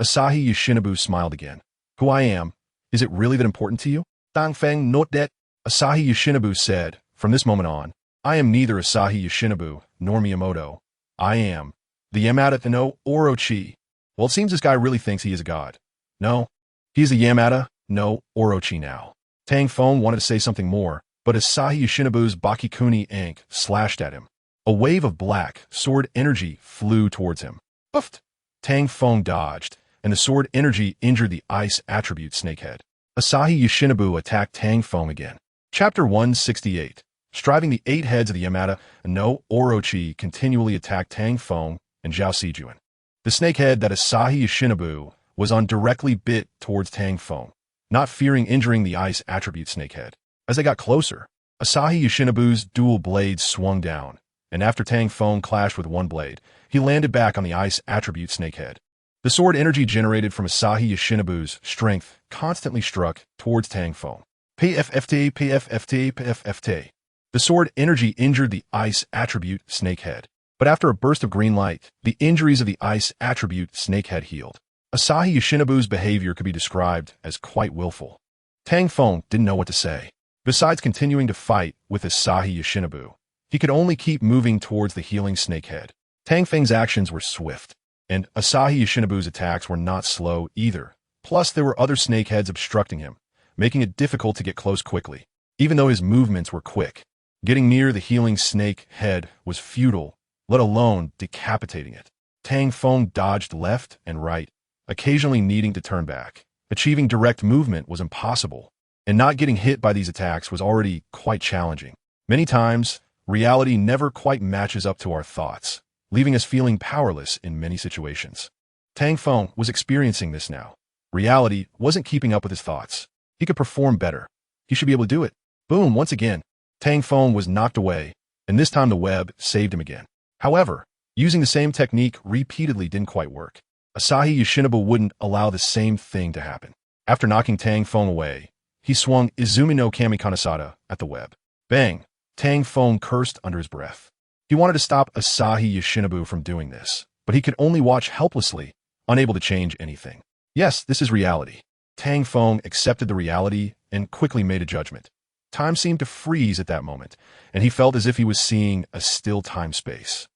Asahi Yoshinobu smiled again. "Who I am? Is it really that important to you?" Tang Feng note that. Asahi Yoshinobu said, "From this moment on, I am neither Asahi Yoshinobu nor Miyamoto. I am the Yamada no Orochi." Well, it seems this guy really thinks he is a god. No, he's the Yamada no Orochi now. Tang Feng wanted to say something more, but Asahi Yoshinobu's Bakikuni Ank slashed at him. A wave of black sword energy flew towards him. Puffed! Tang Feng dodged, and the sword energy injured the ice attribute snakehead. Asahi Yoshinobu attacked Tang Feng again. Chapter 168. Striving the 8 heads of the Yamada no Orochi continually attacked Tang Feng and Zhao Sijuan. The snakehead that Asahi Yoshinobu was on directly bit towards Tang Feng, not fearing injuring the ice attribute snakehead. As they got closer, Asahi Yoshinobu's dual blades swung down, and after Tang Feng clashed with one blade, he landed back on the ice attribute snakehead. The sword energy generated from Asahi Yoshinobu's strength constantly struck towards Tang Feng. PFFT, PFFT, PFFT. The sword energy injured the ice attribute snakehead, but after a burst of green light, the injuries of the ice attribute snakehead healed. Asahi Yoshinobu's behavior could be described as quite willful. Tang Feng didn't know what to say. Besides continuing to fight with Asahi Yoshinobu, he could only keep moving towards the healing snakehead. Tang Feng's actions were swift, and Asahi Yoshinobu's attacks were not slow either. Plus, there were other snakeheads obstructing him, making it difficult to get close quickly. Even though his movements were quick, getting near the healing snake head was futile, let alone decapitating it. Tang Feng dodged left and right, occasionally needing to turn back. Achieving direct movement was impossible, and not getting hit by these attacks was already quite challenging. Many times, reality never quite matches up to our thoughts, leaving us feeling powerless in many situations. Tang Feng was experiencing this now. Reality wasn't keeping up with his thoughts. He could perform better. He should be able to do it. Boom, once again. Tang Feng was knocked away, and this time the web saved him again. However, using the same technique repeatedly didn't quite work. Asahi Yoshinobu wouldn't allow the same thing to happen. After knocking Tang Feng away, he swung Izumi no Kami Kanasada at the web. Bang! Tang Feng cursed under his breath. He wanted to stop Asahi Yoshinobu from doing this, but he could only watch helplessly, unable to change anything. Yes, this is reality. Tang Feng accepted the reality and quickly made a judgment. Time seemed to freeze at that moment, and he felt as if he was seeing a still time-space.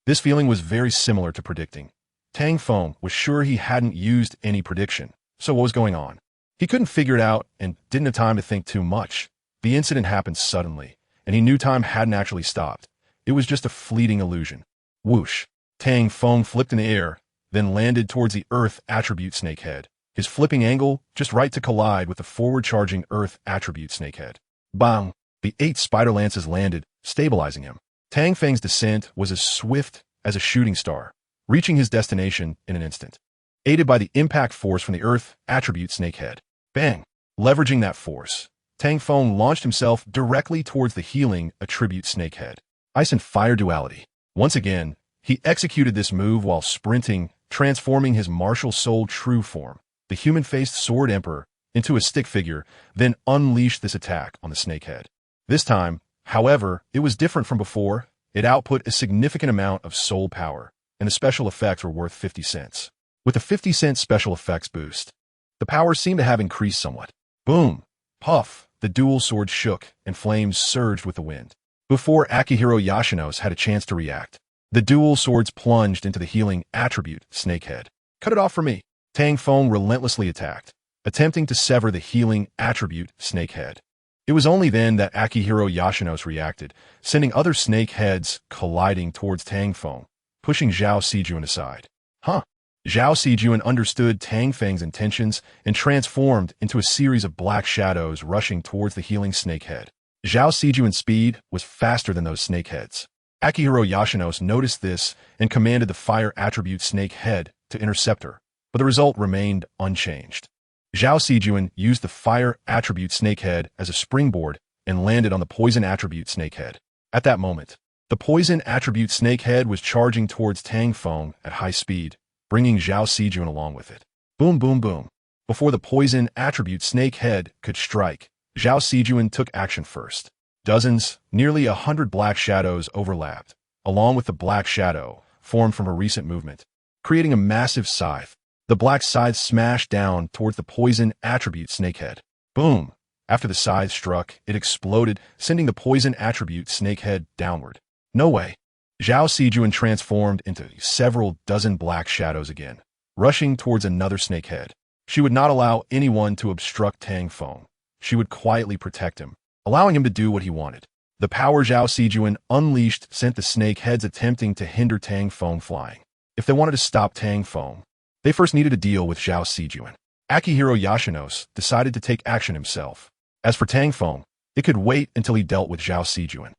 This feeling was very similar to predicting. Tang Feng was sure he hadn't used any prediction, so what was going on? He couldn't figure it out and didn't have time to think too much. The incident happened suddenly, and he knew time hadn't actually stopped. It was just a fleeting illusion. Whoosh! Tang Feng flipped in the air, then landed towards the earth attribute snakehead, his flipping angle just right to collide with the forward-charging Earth attribute snakehead. Bang! The 8 spider lances landed, stabilizing him. Tang Feng's descent was as swift as a shooting star, reaching his destination in an instant. Aided by the impact force from the Earth attribute snakehead. Bang! Leveraging that force, Tang Feng launched himself directly towards the healing attribute snakehead. Ice and fire duality. Once again, he executed this move while sprinting, transforming his martial soul true form, the human-faced sword emperor, into a stick figure, then unleashed this attack on the snakehead. This time, however, it was different from before. It output a significant amount of soul power, and the special effects were worth 50 cents. With a 50-cent special effects boost, the power seemed to have increased somewhat. Boom! Puff! The dual sword shook, and flames surged with the wind. Before Akihiro Yashinos had a chance to react, the dual swords plunged into the healing attribute snakehead. Cut it off for me! Tang Feng relentlessly attacked, attempting to sever the healing attribute snakehead. It was only then that Akihiro Yashinos reacted, sending other snake heads colliding towards Tang Feng, pushing Zhao Sijun aside. Huh? Zhao Sijun understood Tang Feng's intentions and transformed into a series of black shadows rushing towards the healing snakehead. Zhao Sijun's speed was faster than those snakeheads. Akihiro Yashinos noticed this and commanded the fire attribute snakehead to intercept her, but the result remained unchanged. Zhao Sijun used the fire attribute snakehead as a springboard and landed on the poison attribute snakehead. At that moment, the poison attribute snakehead was charging towards Tang Feng at high speed, bringing Zhao Sijun along with it. Boom, boom, boom. Before the poison attribute snakehead could strike, Zhao Sijun took action first. Dozens, nearly 100 black shadows overlapped, along with the black shadow formed from a recent movement, creating a massive scythe. The black scythe smashed down towards the poison attribute snakehead. Boom! After the scythe struck, it exploded, sending the poison attribute snakehead downward. No way! Zhao Sijun transformed into several dozen black shadows again, rushing towards another snakehead. She would not allow anyone to obstruct Tang Feng. She would quietly protect him, allowing him to do what he wanted. The power Zhao Sijun unleashed sent the snakeheads attempting to hinder Tang Feng flying. If they wanted to stop Tang Feng, they first needed to deal with Zhao Sijun. Akihiro Yashinos decided to take action himself. As for Tang Feng, it could wait until he dealt with Zhao Sijun.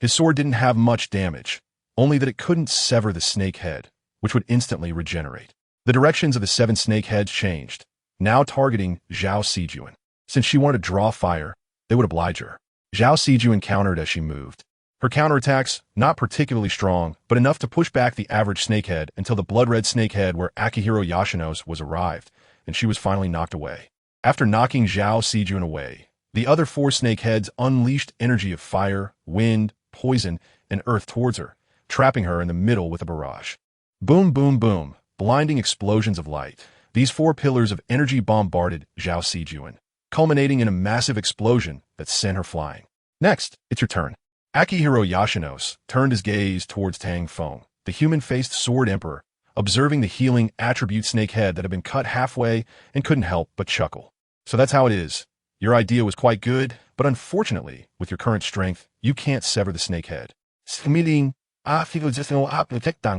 His sword didn't have much damage, only that it couldn't sever the snake head, which would instantly regenerate. The directions of the 7 snake heads changed, now targeting Zhao Sijun. Since she wanted to draw fire, they would oblige her. Zhao Sijun countered as she moved. Her counterattacks, not particularly strong, but enough to push back the average snakehead until the blood-red snakehead where Akihiro Yashinos was arrived, and she was finally knocked away. After knocking Zhao Sijun away, the other 4 snakeheads unleashed energy of fire, wind, poison, and earth towards her, trapping her in the middle with a barrage. Boom, boom, boom, blinding explosions of light. These 4 pillars of energy bombarded Zhao Sijun, culminating in a massive explosion that sent her flying. Next, it's your turn. Akihiro Yashinos turned his gaze towards Tang Feng, the human-faced sword emperor, observing the healing attribute snakehead that had been cut halfway and couldn't help but chuckle. So that's how it is. Your idea was quite good, but unfortunately, with your current strength, you can't sever the snakehead. Tang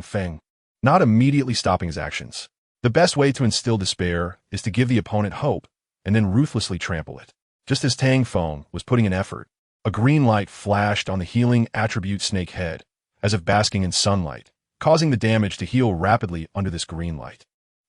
Feng, not immediately stopping his actions. The best way to instill despair is to give the opponent hope and then ruthlessly trample it. Just as Tang Feng was putting in effort, a green light flashed on the healing attribute snakehead, as if basking in sunlight, causing the damage to heal rapidly under this green light.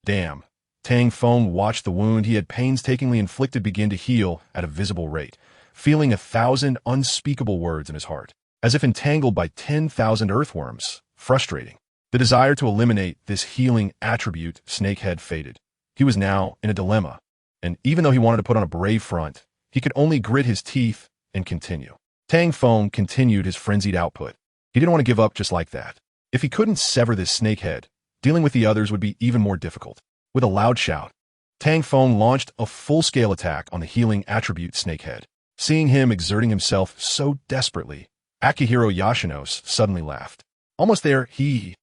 Damn. Tang Feng watched the wound he had painstakingly inflicted begin to heal at a visible rate, feeling 1,000 unspeakable words in his heart, as if entangled by 10,000 earthworms. Frustrating. The desire to eliminate this healing attribute snakehead faded. He was now in a dilemma, and even though he wanted to put on a brave front, he could only grit his teeth and continue. Tang Feng continued his frenzied output. He didn't want to give up just like that. If he couldn't sever this snakehead, dealing with the others would be even more difficult. With a loud shout, Tang Feng launched a full-scale attack on the healing attribute snakehead. Seeing him exerting himself so desperately, Akihiro Yashinos suddenly laughed. Almost there, Akihiro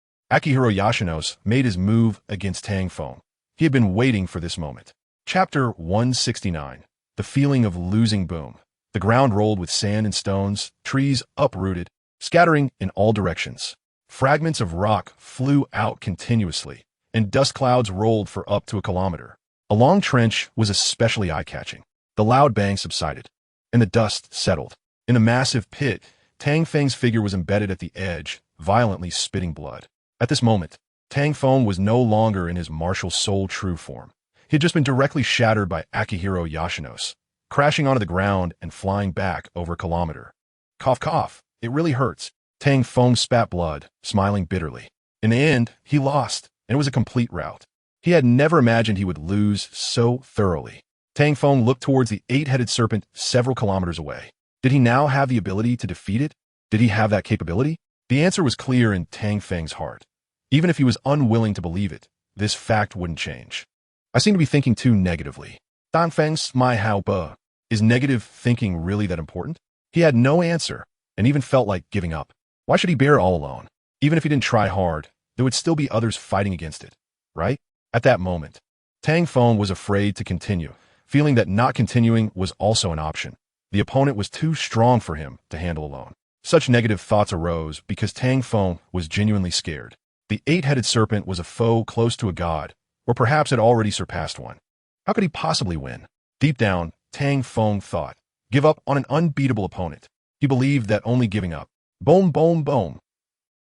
Yashinos made his move against Tang Feng. He had been waiting for this moment. Chapter 169. The Feeling of Losing. Boom. The ground rolled with sand and stones, trees uprooted, scattering in all directions. Fragments of rock flew out continuously, and dust clouds rolled for up to a kilometer. A long trench was especially eye-catching. The loud bang subsided, and the dust settled. In the massive pit, Tang Feng's figure was embedded at the edge, violently spitting blood. At this moment, Tang Feng was no longer in his martial soul true form. He had just been directly shattered by Akihiro Yashinos, crashing onto the ground and flying back over a kilometer. Cough, cough. It really hurts. Tang Feng spat blood, smiling bitterly. In the end, he lost, and it was a complete rout. He had never imagined he would lose so thoroughly. Tang Feng looked towards the eight-headed serpent several kilometers away. Did he now have the ability to defeat it? Did he have that capability? The answer was clear in Tang Feng's heart. Even if he was unwilling to believe it, this fact wouldn't change. I seem to be thinking too negatively. Tang Feng's my how ba. Is negative thinking really that important? He had no answer, and even felt like giving up. Why should he bear it all alone? Even if he didn't try hard, there would still be others fighting against it, right? At that moment, Tang Feng was afraid to continue, feeling that not continuing was also an option. The opponent was too strong for him to handle alone. Such negative thoughts arose because Tang Feng was genuinely scared. The eight-headed serpent was a foe close to a god, or perhaps had already surpassed one. How could he possibly win? Deep down, Tang Feng thought, give up on an unbeatable opponent. He believed that only giving up. Boom, boom, boom.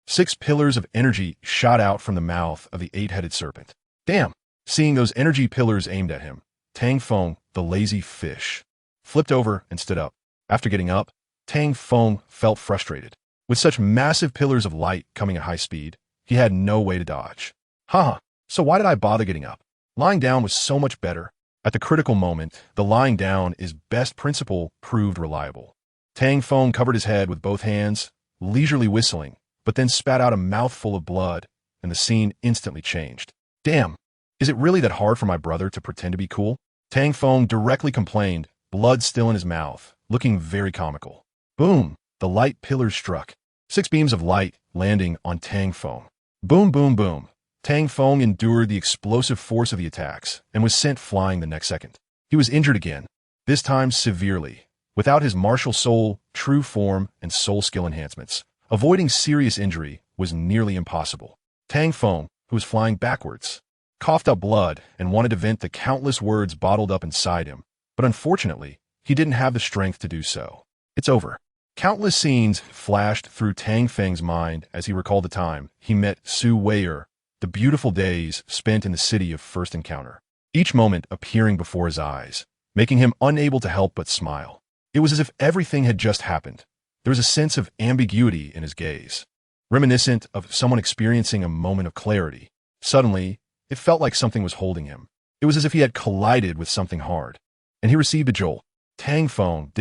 6 pillars of energy shot out from the mouth of the eight-headed serpent. Damn! Seeing those energy pillars aimed at him, Tang Feng, the lazy fish, flipped over and stood up. After getting up, Tang Feng felt frustrated. With such massive pillars of light coming at high speed, he had no way to dodge. Haha, so why did I bother getting up? Lying down was so much better. At the critical moment, the lying down is best principle proved reliable. Tang Feng covered his head with both hands, leisurely whistling, but then spat out a mouthful of blood, and the scene instantly changed. Damn, is it really that hard for my brother to pretend to be cool? Tang Feng directly complained, blood still in his mouth, looking very comical. Boom, the light pillars struck. 6 beams of light landing on Tang Feng. Boom, boom, boom. Tang Feng endured the explosive force of the attacks and was sent flying the next second. He was injured again, this time severely. Without his martial soul, true form, and soul skill enhancements, avoiding serious injury was nearly impossible. Tang Feng, who was flying backwards, coughed up blood and wanted to vent the countless words bottled up inside him, but unfortunately, he didn't have the strength to do so. It's over. Countless scenes flashed through Tang Feng's mind as he recalled the time he met Su Wei'er, the beautiful days spent in the city of first encounter, each moment appearing before his eyes, making him unable to help but smile. It was as if everything had just happened. There was a sense of ambiguity in his gaze, reminiscent of someone experiencing a moment of clarity. Suddenly, it felt like something was holding him. It was as if he had collided with something hard, and he received a jolt. Tang Feng,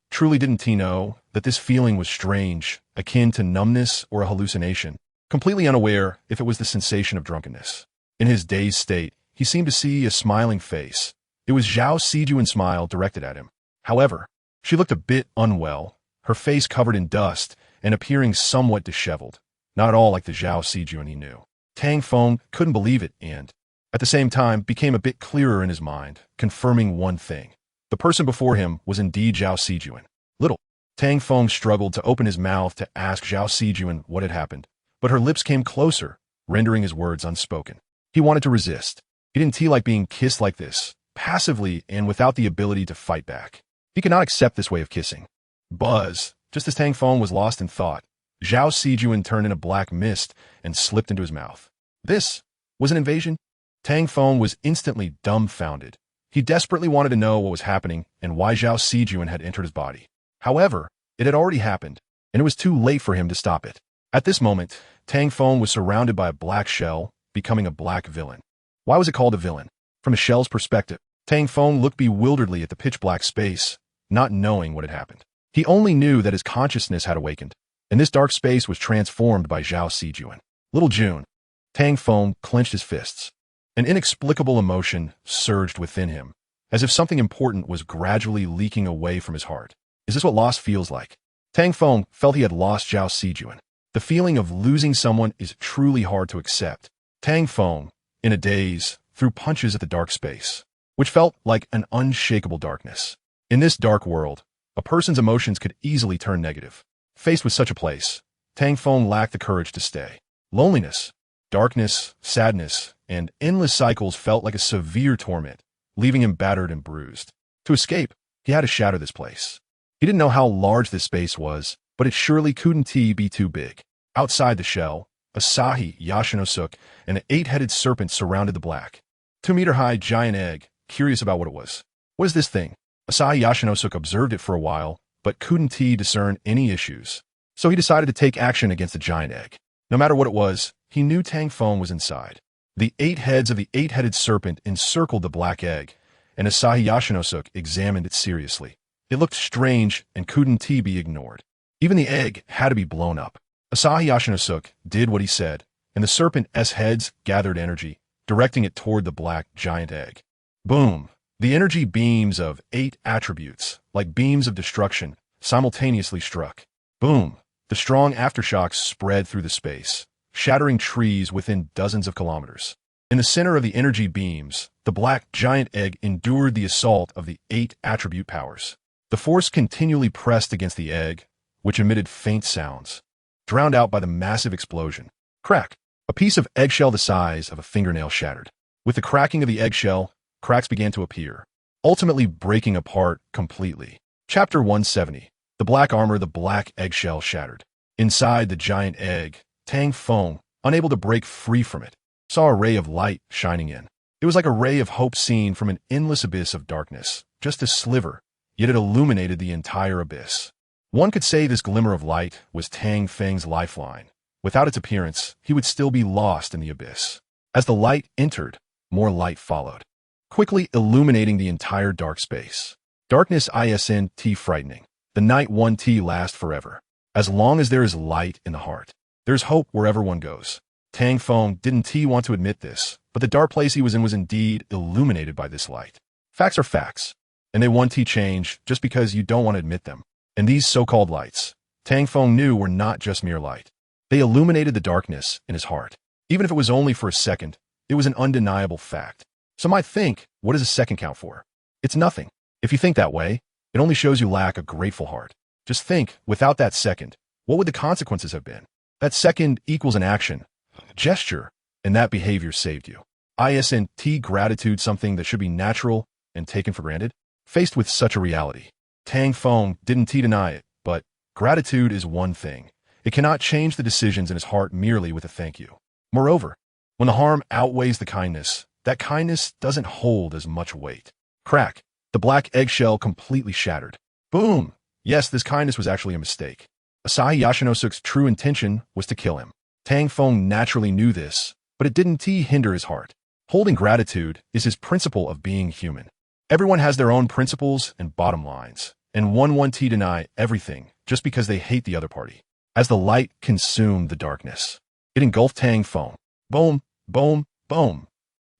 truly didn't he know that this feeling was strange, akin to numbness or a hallucination, completely unaware if it was the sensation of drunkenness. In his dazed state, he seemed to see a smiling face. It was Zhao Sijuan's smile directed at him. However, she looked a bit unwell, her face covered in dust and appearing somewhat disheveled, not at all like the Zhao Sijuan he knew. Tang Feng couldn't believe it and, at the same time, became a bit clearer in his mind, confirming one thing. The person before him was indeed Zhao Sijuan. Little Tang Feng struggled to open his mouth to ask Zhao Sijuan what had happened, but her lips came closer, rendering his words unspoken. He wanted to resist. He didn't like being kissed like this, passively and without the ability to fight back. He could not accept this way of kissing. Buzz! Just as Tang Feng was lost in thought, Zhao Sijuan turned in a black mist and slipped into his mouth. This was an invasion? Tang Feng was instantly dumbfounded. He desperately wanted to know what was happening and why Zhao Sijuan had entered his body. However, it had already happened, and it was too late for him to stop it. At this moment, Tang Feng was surrounded by a black shell, becoming a black villain. Why was it called a villain? From a shell's perspective, Tang Feng looked bewilderedly at the pitch-black space, not knowing what had happened. He only knew that his consciousness had awakened, and this dark space was transformed by Zhao Sijuan. Little June. Tang Feng clenched his fists. An inexplicable emotion surged within him, as if something important was gradually leaking away from his heart. Is this what loss feels like? Tang Feng felt he had lost Zhao Sijuan. The feeling of losing someone is truly hard to accept. Tang Feng, in a daze, threw punches at the dark space, which felt like an unshakable darkness. In this dark world, a person's emotions could easily turn negative. Faced with such a place, Tang Feng lacked the courage to stay. Loneliness, darkness, sadness, and endless cycles felt like a severe torment, leaving him battered and bruised. To escape, he had to shatter this place. He didn't know how large this space was, but it surely couldn't be too big. Outside the shell, Asahi, Yashinosuk, and an 8-headed serpent surrounded the black, 2-meter-high giant egg, curious about what it was. What is this thing? Asahi Yashinosuk observed it for a while, but couldn't discern any issues. So he decided to take action against the giant egg. No matter what it was, he knew Tang Feng was inside. The 8 heads of the 8-headed serpent encircled the black egg, and Asahi Yashinosuk examined it seriously. It looked strange and couldn't be ignored. Even the egg had to be blown up. Asahi Yashinosuk did what he said, and the serpent's heads gathered energy, directing it toward the black giant egg. Boom! The energy beams of 8 attributes, like beams of destruction, simultaneously struck. Boom! The strong aftershocks spread through the space, shattering trees within dozens of kilometers. In the center of the energy beams, the black giant egg endured the assault of the 8 attribute powers. The force continually pressed against the egg, which emitted faint sounds, drowned out by the massive explosion. Crack! A piece of eggshell the size of a fingernail shattered. With the cracking of the eggshell, cracks began to appear, ultimately breaking apart completely. Chapter 170. The black armor, the black eggshell shattered. Inside the giant egg, Tang Feng, unable to break free from it, saw a ray of light shining in. It was like a ray of hope seen from an endless abyss of darkness, just a sliver, yet it illuminated the entire abyss. One could say this glimmer of light was Tang Feng's lifeline. Without its appearance, he would still be lost in the abyss. As the light entered, more light followed, quickly illuminating the entire dark space. Darkness isn't frightening. The night won't last forever. As long as there is light in the heart, there's hope wherever one goes. Tang Feng didn't want to admit this, but the dark place he was in was indeed illuminated by this light. Facts are facts, and they won't change just because you don't want to admit them. And these so-called lights, Tang Feng knew were not just mere light. They illuminated the darkness in his heart. Even if it was only for a second, it was an undeniable fact. Some might think, what does a second count for? It's nothing. If you think that way, it only shows you lack a grateful heart. Just think, without that second, what would the consequences have been? That second equals an action, a gesture, and that behavior saved you. Isn't gratitude something that should be natural and taken for granted? Faced with such a reality, Tang Feng didn't deny it, but gratitude is one thing. It cannot change the decisions in his heart merely with a thank you. Moreover, when the harm outweighs the kindness, that kindness doesn't hold as much weight. Crack! The black eggshell completely shattered. Boom! Yes, this kindness was actually a mistake. Asahi Yashinosuk's true intention was to kill him. Tang Feng naturally knew this, but it didn't hinder his heart. Holding gratitude is his principle of being human. Everyone has their own principles and bottom lines, and one won't deny everything just because they hate the other party. As the light consumed the darkness, it engulfed Tang Feng. Boom, boom, boom.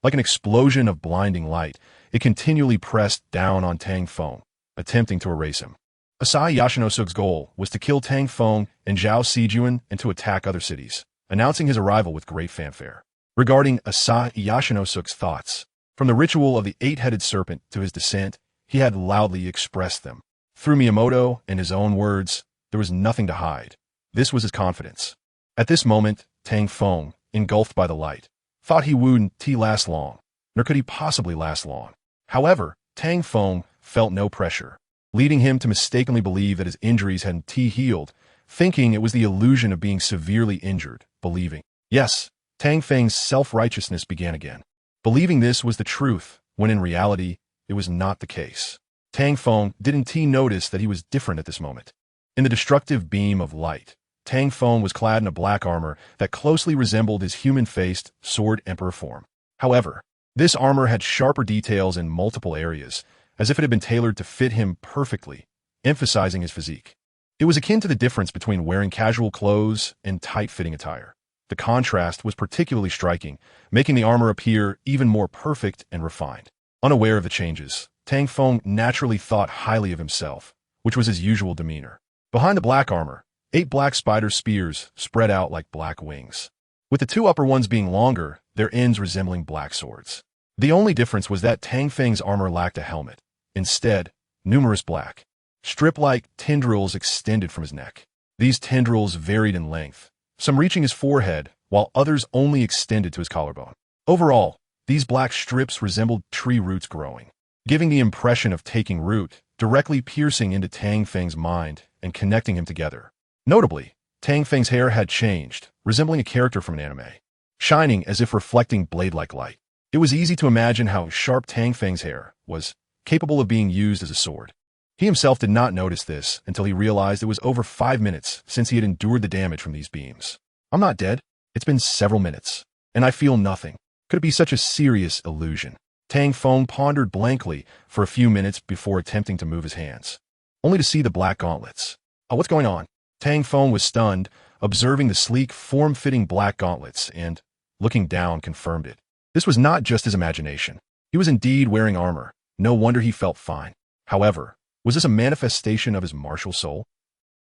Like an explosion of blinding light, it continually pressed down on Tang Feng, attempting to erase him. Asahi Yashinosuk's goal was to kill Tang Feng and Zhao Sijuan and to attack other cities, announcing his arrival with great fanfare. Regarding Asahi Yashinosuk's thoughts, from the ritual of the 8-headed serpent to his descent, he had loudly expressed them. Through Miyamoto and his own words, there was nothing to hide. This was his confidence. At this moment, Tang Feng, engulfed by the light, thought he wouldn't last long, nor could he possibly last long. However, Tang Feng felt no pressure, leading him to mistakenly believe that his injuries hadn't healed, thinking it was the illusion of being severely injured, believing. Yes, Tang Feng's self-righteousness began again. Believing this was the truth, when in reality, it was not the case. Tang Feng didn't notice that he was different at this moment. In the destructive beam of light, Tang Feng was clad in a black armor that closely resembled his human-faced sword emperor form. However, this armor had sharper details in multiple areas, as if it had been tailored to fit him perfectly, emphasizing his physique. It was akin to the difference between wearing casual clothes and tight-fitting attire. The contrast was particularly striking, making the armor appear even more perfect and refined. Unaware of the changes, Tang Feng naturally thought highly of himself, which was his usual demeanor. Behind the black armor, 8 black spider spears spread out like black wings, with the 2 upper ones being longer, their ends resembling black swords. The only difference was that Tang Feng's armor lacked a helmet. Instead, numerous black, strip-like tendrils extended from his neck. These tendrils varied in length, some reaching his forehead, while others only extended to his collarbone. Overall, these black strips resembled tree roots growing, giving the impression of taking root, directly piercing into Tang Feng's mind and connecting him together. Notably, Tang Feng's hair had changed, resembling a character from an anime, shining as if reflecting blade-like light. It was easy to imagine how sharp Tang Feng's hair was, capable of being used as a sword. He himself did not notice this until he realized it was over 5 minutes since he had endured the damage from these beams. I'm not dead. It's been several minutes, and I feel nothing. Could it be such a serious illusion? Tang Feng pondered blankly for a few minutes before attempting to move his hands, only to see the black gauntlets. Oh, what's going on? Tang Feng was stunned, observing the sleek, form-fitting black gauntlets, and, looking down, confirmed it. This was not just his imagination. He was indeed wearing armor. No wonder he felt fine. However, was this a manifestation of his martial soul?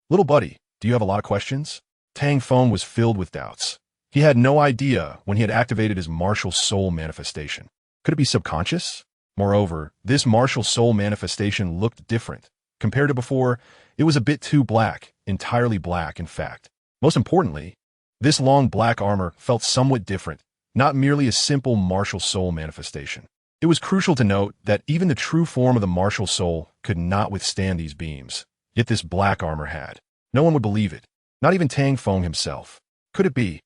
Little buddy, do you have a lot of questions? Tang Feng was filled with doubts. He had no idea when he had activated his martial soul manifestation. Could it be subconscious? Moreover, this martial soul manifestation looked different. Compared to before, it was a bit too black, entirely black in fact. Most importantly, this long black armor felt somewhat different, not merely a simple martial soul manifestation. It was crucial to note that even the true form of the martial soul could not withstand these beams, yet this black armor had. No one would believe it, not even Tang Feng himself. Could it be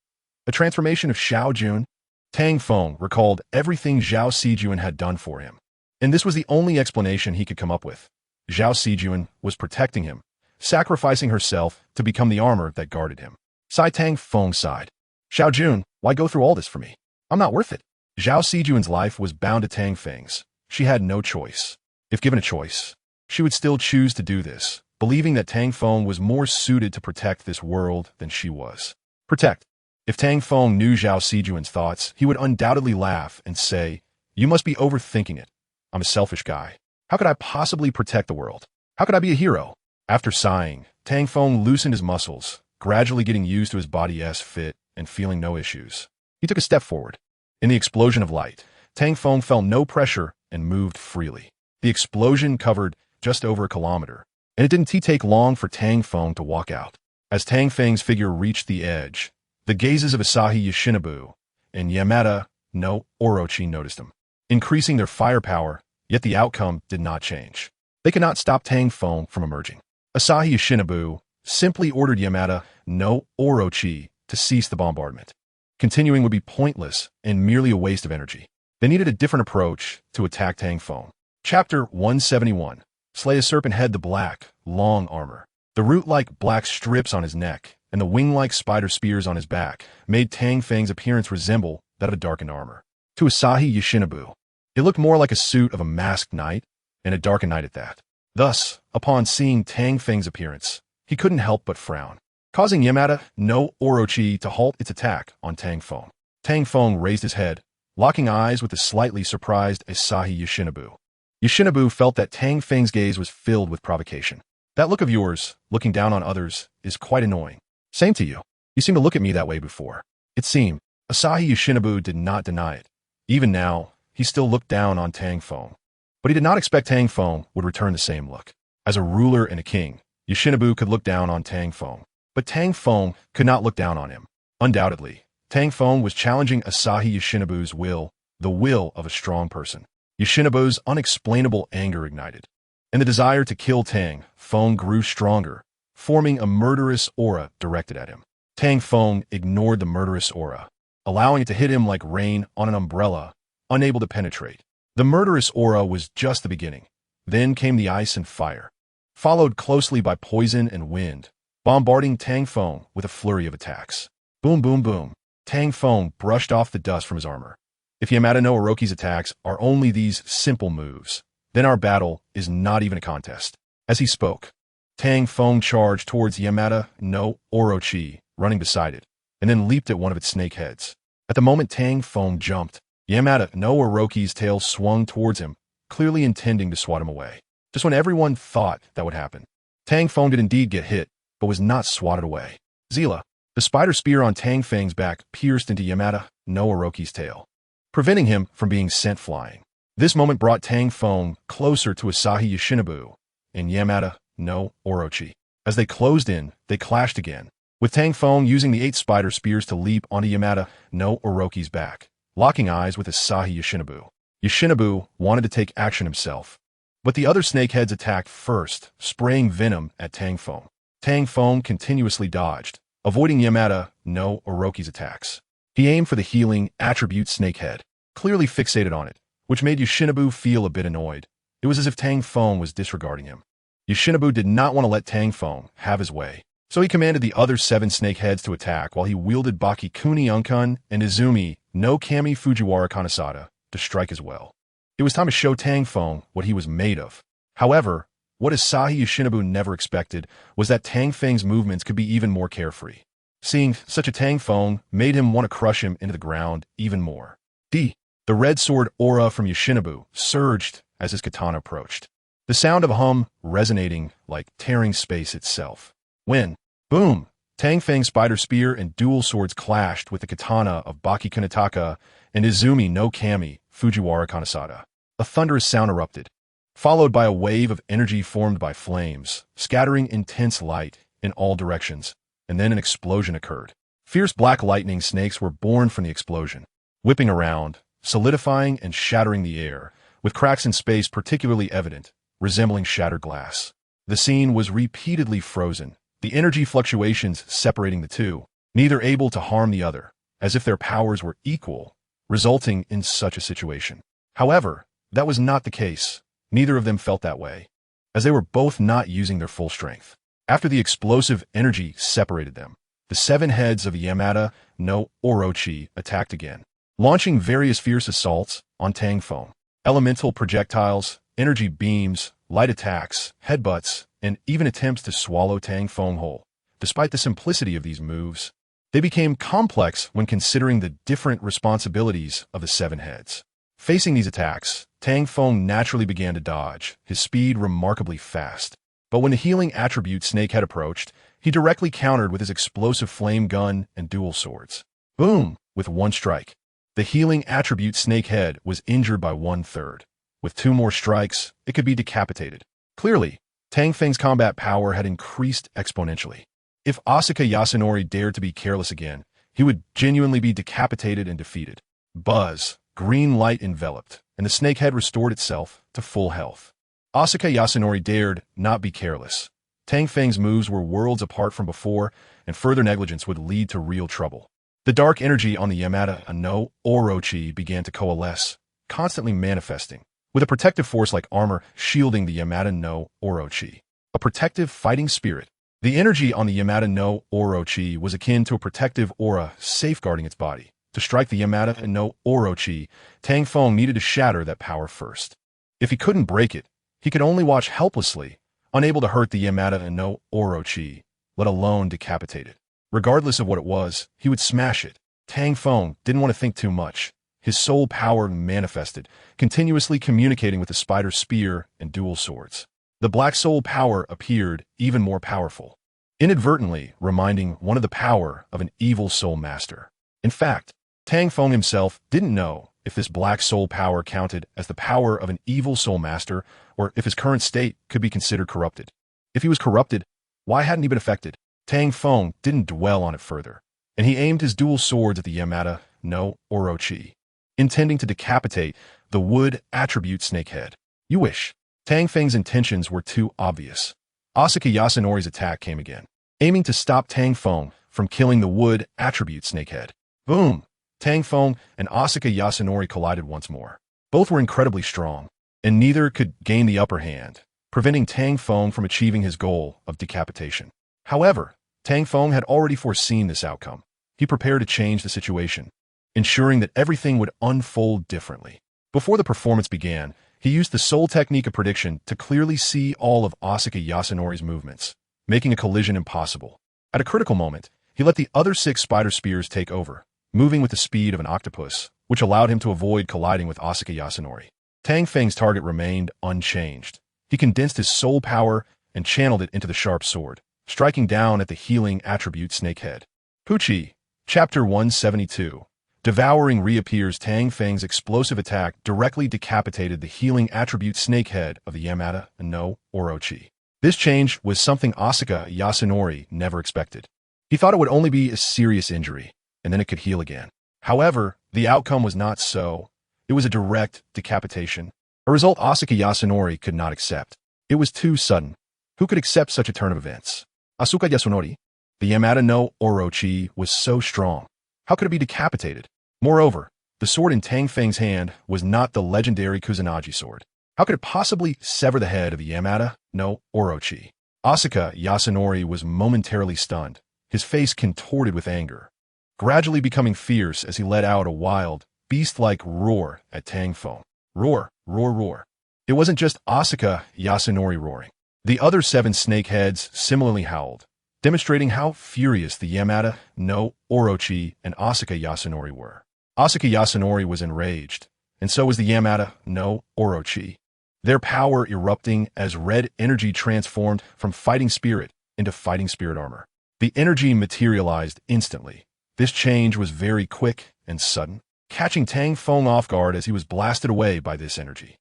a transformation of Xiao Jun? Tang Feng recalled everything Zhao Sijun had done for him, and this was the only explanation he could come up with. Zhao Sijun was protecting him, sacrificing herself to become the armor that guarded him. Tang Feng sighed. Xiao Jun, why go through all this for me? I'm not worth it. Zhao Sijun's life was bound to Tang Feng's. She had no choice. If given a choice, she would still choose to do this, believing that Tang Feng was more suited to protect this world than she was. Protect. If Tang Feng knew Zhao Sijun's thoughts, he would undoubtedly laugh and say, "You must be overthinking it. I'm a selfish guy. How could I possibly protect the world? How could I be a hero?" After sighing, Tang Feng loosened his muscles, gradually getting used to his body's fit and feeling no issues. He took a step forward. In the explosion of light, Tang Feng felt no pressure and moved freely. The explosion covered just over a kilometer, and it didn't take long for Tang Feng to walk out. As Tang Feng's figure reached the edge, the gazes of Asahi Yoshinobu and Yamada no Orochi noticed him, increasing their firepower, yet the outcome did not change. They could not stop Tang Feng from emerging. Asahi Yoshinobu simply ordered Yamada no Orochi to cease the bombardment. Continuing would be pointless and merely a waste of energy. They needed a different approach to attack Tang Feng. Chapter 171. Slay a Serpent Head. The black, long armor, the root-like black strips on his neck, and the wing-like spider spears on his back made Tang Feng's appearance resemble that of a darkened armor. To Asahi Yoshinobu, it looked more like a suit of a masked knight, and a darkened knight at that. Thus, upon seeing Tang Feng's appearance, he couldn't help but frown, causing Yamada no Orochi to halt its attack on Tang Feng. Tang Feng raised his head, locking eyes with the slightly surprised Asahi Yoshinobu. Yoshinobu felt that Tang Feng's gaze was filled with provocation. That look of yours, looking down on others, is quite annoying. Same to you. You seemed to look at me that way before. It seemed. Asahi Yoshinobu did not deny it. Even now, he still looked down on Tang Feng. But he did not expect Tang Feng would return the same look. As a ruler and a king, Yoshinobu could look down on Tang Feng. But Tang Feng could not look down on him. Undoubtedly, Tang Feng was challenging Asahi Yoshinobu's will, the will of a strong person. Yoshinobu's unexplainable anger ignited, and the desire to kill Tang Feng grew stronger, forming a murderous aura directed at him. Tang Feng ignored the murderous aura, allowing it to hit him like rain on an umbrella, unable to penetrate. The murderous aura was just the beginning. Then came the ice and fire, followed closely by poison and wind, bombarding Tang Feng with a flurry of attacks. Boom, boom, boom. Tang Feng brushed off the dust from his armor. If Yamada no Orochi's attacks are only these simple moves, then our battle is not even a contest. As he spoke, Tang Feng charged towards Yamada no Orochi, running beside it, and then leaped at one of its snake heads. At the moment Tang Feng jumped, Yamada no Orochi's tail swung towards him, clearly intending to swat him away. Just when everyone thought that would happen, Tang Feng did indeed get hit, but was not swatted away. Zila, the spider spear on Tang Feng's back pierced into Yamada no Orochi's tail, preventing him from being sent flying. This moment brought Tang Feng closer to Asahi Yoshinobu and Yamada no Orochi. As they closed in, they clashed again, with Tang Feng using the 8 spider spears to leap onto Yamada no Orochi's back. locking eyes with Asahi Yoshinobu. Yoshinobu wanted to take action himself, but the other snakeheads attacked first, spraying venom at Tang Feng. Tang Feng continuously dodged, avoiding Yamada no Orochi's attacks. He aimed for the healing attribute snakehead, clearly fixated on it, which made Yoshinobu feel a bit annoyed. It was as if Tang Feng was disregarding him. Yoshinobu did not want to let Tang Feng have his way, so he commanded the other 7 snakeheads to attack while he wielded Bakikuni Unkun and Izumi no Kami Fujiwara Kanesada to strike as well. It was time to show Tang Feng what he was made of. However, what Asahi Yoshinobu never expected was that Tang Feng's movements could be even more carefree. Seeing such a Tang Feng made him want to crush him into the ground even more. The red sword aura from Yoshinobu surged as his katana approached, the sound of a hum resonating like tearing space itself. When, boom, Tang Feng's spider spear and dual swords clashed with the katana of Baki Kunitaka and Izumi no Kami Fujiwara Kanesada. A thunderous sound erupted, followed by a wave of energy formed by flames, scattering intense light in all directions, and then an explosion occurred. Fierce black lightning snakes were born from the explosion, whipping around, solidifying and shattering the air, with cracks in space particularly evident, resembling shattered glass. The scene was repeatedly frozen, the energy fluctuations separating the two, neither able to harm the other, as if their powers were equal, resulting in such a situation. However, that was not the case. Neither of them felt that way, as they were both not using their full strength. After the explosive energy separated them, the 7 heads of Yamada no Orochi attacked again, launching various fierce assaults on Tang Feng. Elemental projectiles, energy beams, light attacks, headbutts, and even attempts to swallow Tang Feng whole. Despite the simplicity of these moves, they became complex when considering the different responsibilities of the 7 heads. Facing these attacks, Tang Feng naturally began to dodge, his speed remarkably fast. But when the healing attribute Snakehead approached, he directly countered with his explosive flame gun and dual swords. Boom! With one strike, the healing attribute Snakehead was injured by 1/3. With 2 more strikes, it could be decapitated. Clearly, Tang Feng's combat power had increased exponentially. If Asuka Yasunori dared to be careless again, he would genuinely be decapitated and defeated. Buzz, green light enveloped, and the snakehead restored itself to full health. Asuka Yasunori dared not be careless. Tang Feng's moves were worlds apart from before, and further negligence would lead to real trouble. The dark energy on the Yamada no Orochi began to coalesce, constantly manifesting, with a protective force like armor shielding the Yamada no Orochi. A protective fighting spirit. The energy on the Yamada no Orochi was akin to a protective aura safeguarding its body. To strike the Yamada no Orochi, Tang Feng needed to shatter that power first. If he couldn't break it, he could only watch helplessly, unable to hurt the Yamada no Orochi, let alone decapitate it. Regardless of what it was, he would smash it. Tang Feng didn't want to think too much. His soul power manifested, continuously communicating with the spider spear and dual swords. The black soul power appeared even more powerful, inadvertently reminding one of the power of an evil soul master. In fact, Tang Feng himself didn't know if this black soul power counted as the power of an evil soul master or if his current state could be considered corrupted. If he was corrupted, why hadn't he been affected? Tang Feng didn't dwell on it further, and he aimed his dual swords at the Yamada no Orochi, intending to decapitate the wood attribute snakehead. You wish. Tang Feng's intentions were too obvious. Asuka Yasunori's attack came again, aiming to stop Tang Feng from killing the wood attribute snakehead. Boom! Tang Feng and Asuka Yasunori collided once more. Both were incredibly strong, and neither could gain the upper hand, preventing Tang Feng from achieving his goal of decapitation. However, Tang Feng had already foreseen this outcome. He prepared to change the situation, ensuring that everything would unfold differently. Before the performance began, he used the soul technique of prediction to clearly see all of Asuka Yasunori's movements, making a collision impossible. At a critical moment, he let the other 6 spider spears take over, moving with the speed of an octopus, which allowed him to avoid colliding with Asuka Yasunori. Tang Feng's target remained unchanged. He condensed his soul power and channeled it into the sharp sword, striking down at the healing attribute snakehead. Pucci, Chapter 172. Devouring reappears. Tang Feng's explosive attack directly decapitated the healing attribute snakehead of the Yamada no Orochi. This change was something Asuka Yasunori never expected. He thought it would only be a serious injury, and then it could heal again. However, The outcome was not so. It was a direct decapitation. A result Asuka Yasunori could not accept. It was too sudden. Who could accept such a turn of events? Asuka Yasunori? The Yamada no Orochi was so strong. How could it be decapitated? Moreover, the sword in Tang Feng's hand was not the legendary Kusanagi sword. How could it possibly sever the head of the Yamada no Orochi? Asuka Yasunori was momentarily stunned, his face contorted with anger, gradually becoming fierce as he let out a wild, beast-like roar at Tang Feng. Roar, roar, roar. It wasn't just Asuka Yasunori roaring. The other 7 snakeheads similarly howled, demonstrating how furious the Yamada no Orochi and Asuka Yasunori were. Asuka Yasunori was enraged, and so was the Yamada no Orochi, their power erupting as red energy transformed from fighting spirit into fighting spirit armor. The energy materialized instantly. This change was very quick and sudden, catching Tang Feng off guard as he was blasted away by this energy.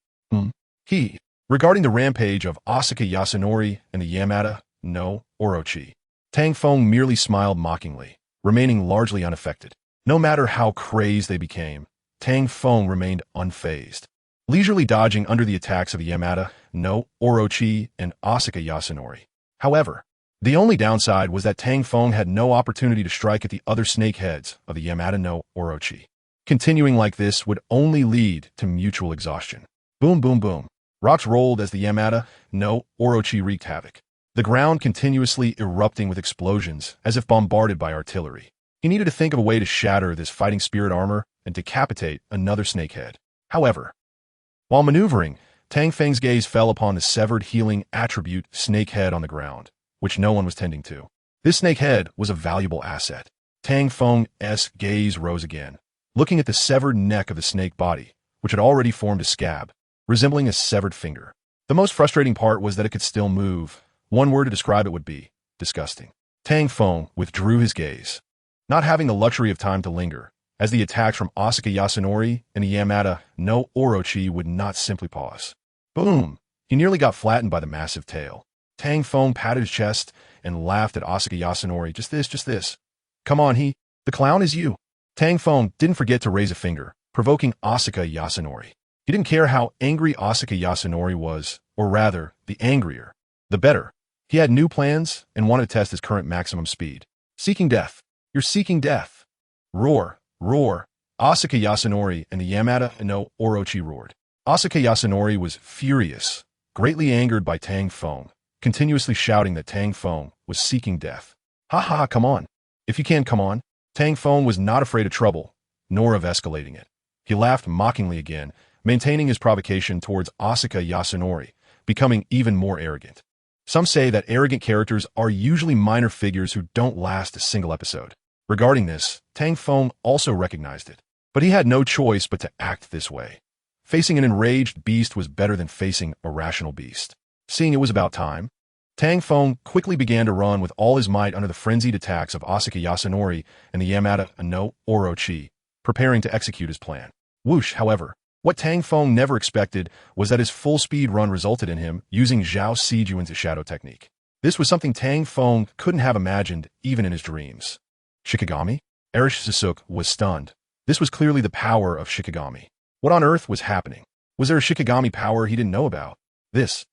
Regarding the rampage of Asuka Yasunori and the Yamada no Orochi, Tang Feng merely smiled mockingly, remaining largely unaffected. No matter how crazed they became, Tang Feng remained unfazed, leisurely dodging under the attacks of the Yamada no Orochi and Asuka Yasunori. However, the only downside was that Tang Feng had no opportunity to strike at the other snakeheads of the Yamada no Orochi. Continuing like this would only lead to mutual exhaustion. Boom, boom, boom. Rocks rolled as the Yamada no Orochi wreaked havoc, the ground continuously erupting with explosions as if bombarded by artillery. He needed to think of a way to shatter this fighting spirit armor and decapitate another snakehead. However, while maneuvering, Tang Feng's gaze fell upon the severed healing attribute snakehead on the ground, which no one was tending to. This snakehead was a valuable asset. Tang Feng's gaze rose again, looking at the severed neck of the snake body, which had already formed a scab, resembling a severed finger. The most frustrating part was that it could still move. One word to describe it would be disgusting. Tang Feng withdrew his gaze, not having the luxury of time to linger, as the attacks from Asuka Yasunori and the Yamada no Orochi would not simply pause. Boom! He nearly got flattened by the massive tail. Tang Feng patted his chest and laughed at Asuka Yasunori. Just this. Come on, the clown is you. Tang Feng didn't forget to raise a finger, provoking Asuka Yasunori. He didn't care how angry Asuka Yasunori was, or rather, the angrier, the better. He had new plans and wanted to test his current maximum speed. Seeking death. You're seeking death. Roar, roar. Asuka Yasunori and the Yamada no Orochi roared. Asuka Yasunori was furious, greatly angered by Tang Feng, continuously shouting that Tang Feng was seeking death. Ha, come on. If you can, come on. Tang Feng was not afraid of trouble, nor of escalating it. He laughed mockingly again, maintaining his provocation towards Asuka Yasunori, becoming even more arrogant. Some say that arrogant characters are usually minor figures who don't last a single episode. Regarding this, Tang Feng also recognized it, but he had no choice but to act this way. Facing an enraged beast was better than facing a rational beast. Seeing it was about time, Tang Feng quickly began to run with all his might under the frenzied attacks of Asuka Yasunori and the Yamada no Orochi, preparing to execute his plan. Whoosh, however, what Tang Feng never expected was that his full-speed run resulted in him using Zhao Sijuan's shadow technique. This was something Tang Feng couldn't have imagined even in his dreams. Shikigami? Arishizusuke was stunned. This was clearly the power of Shikigami. What on earth was happening? Was there a Shikigami power he didn't know about? This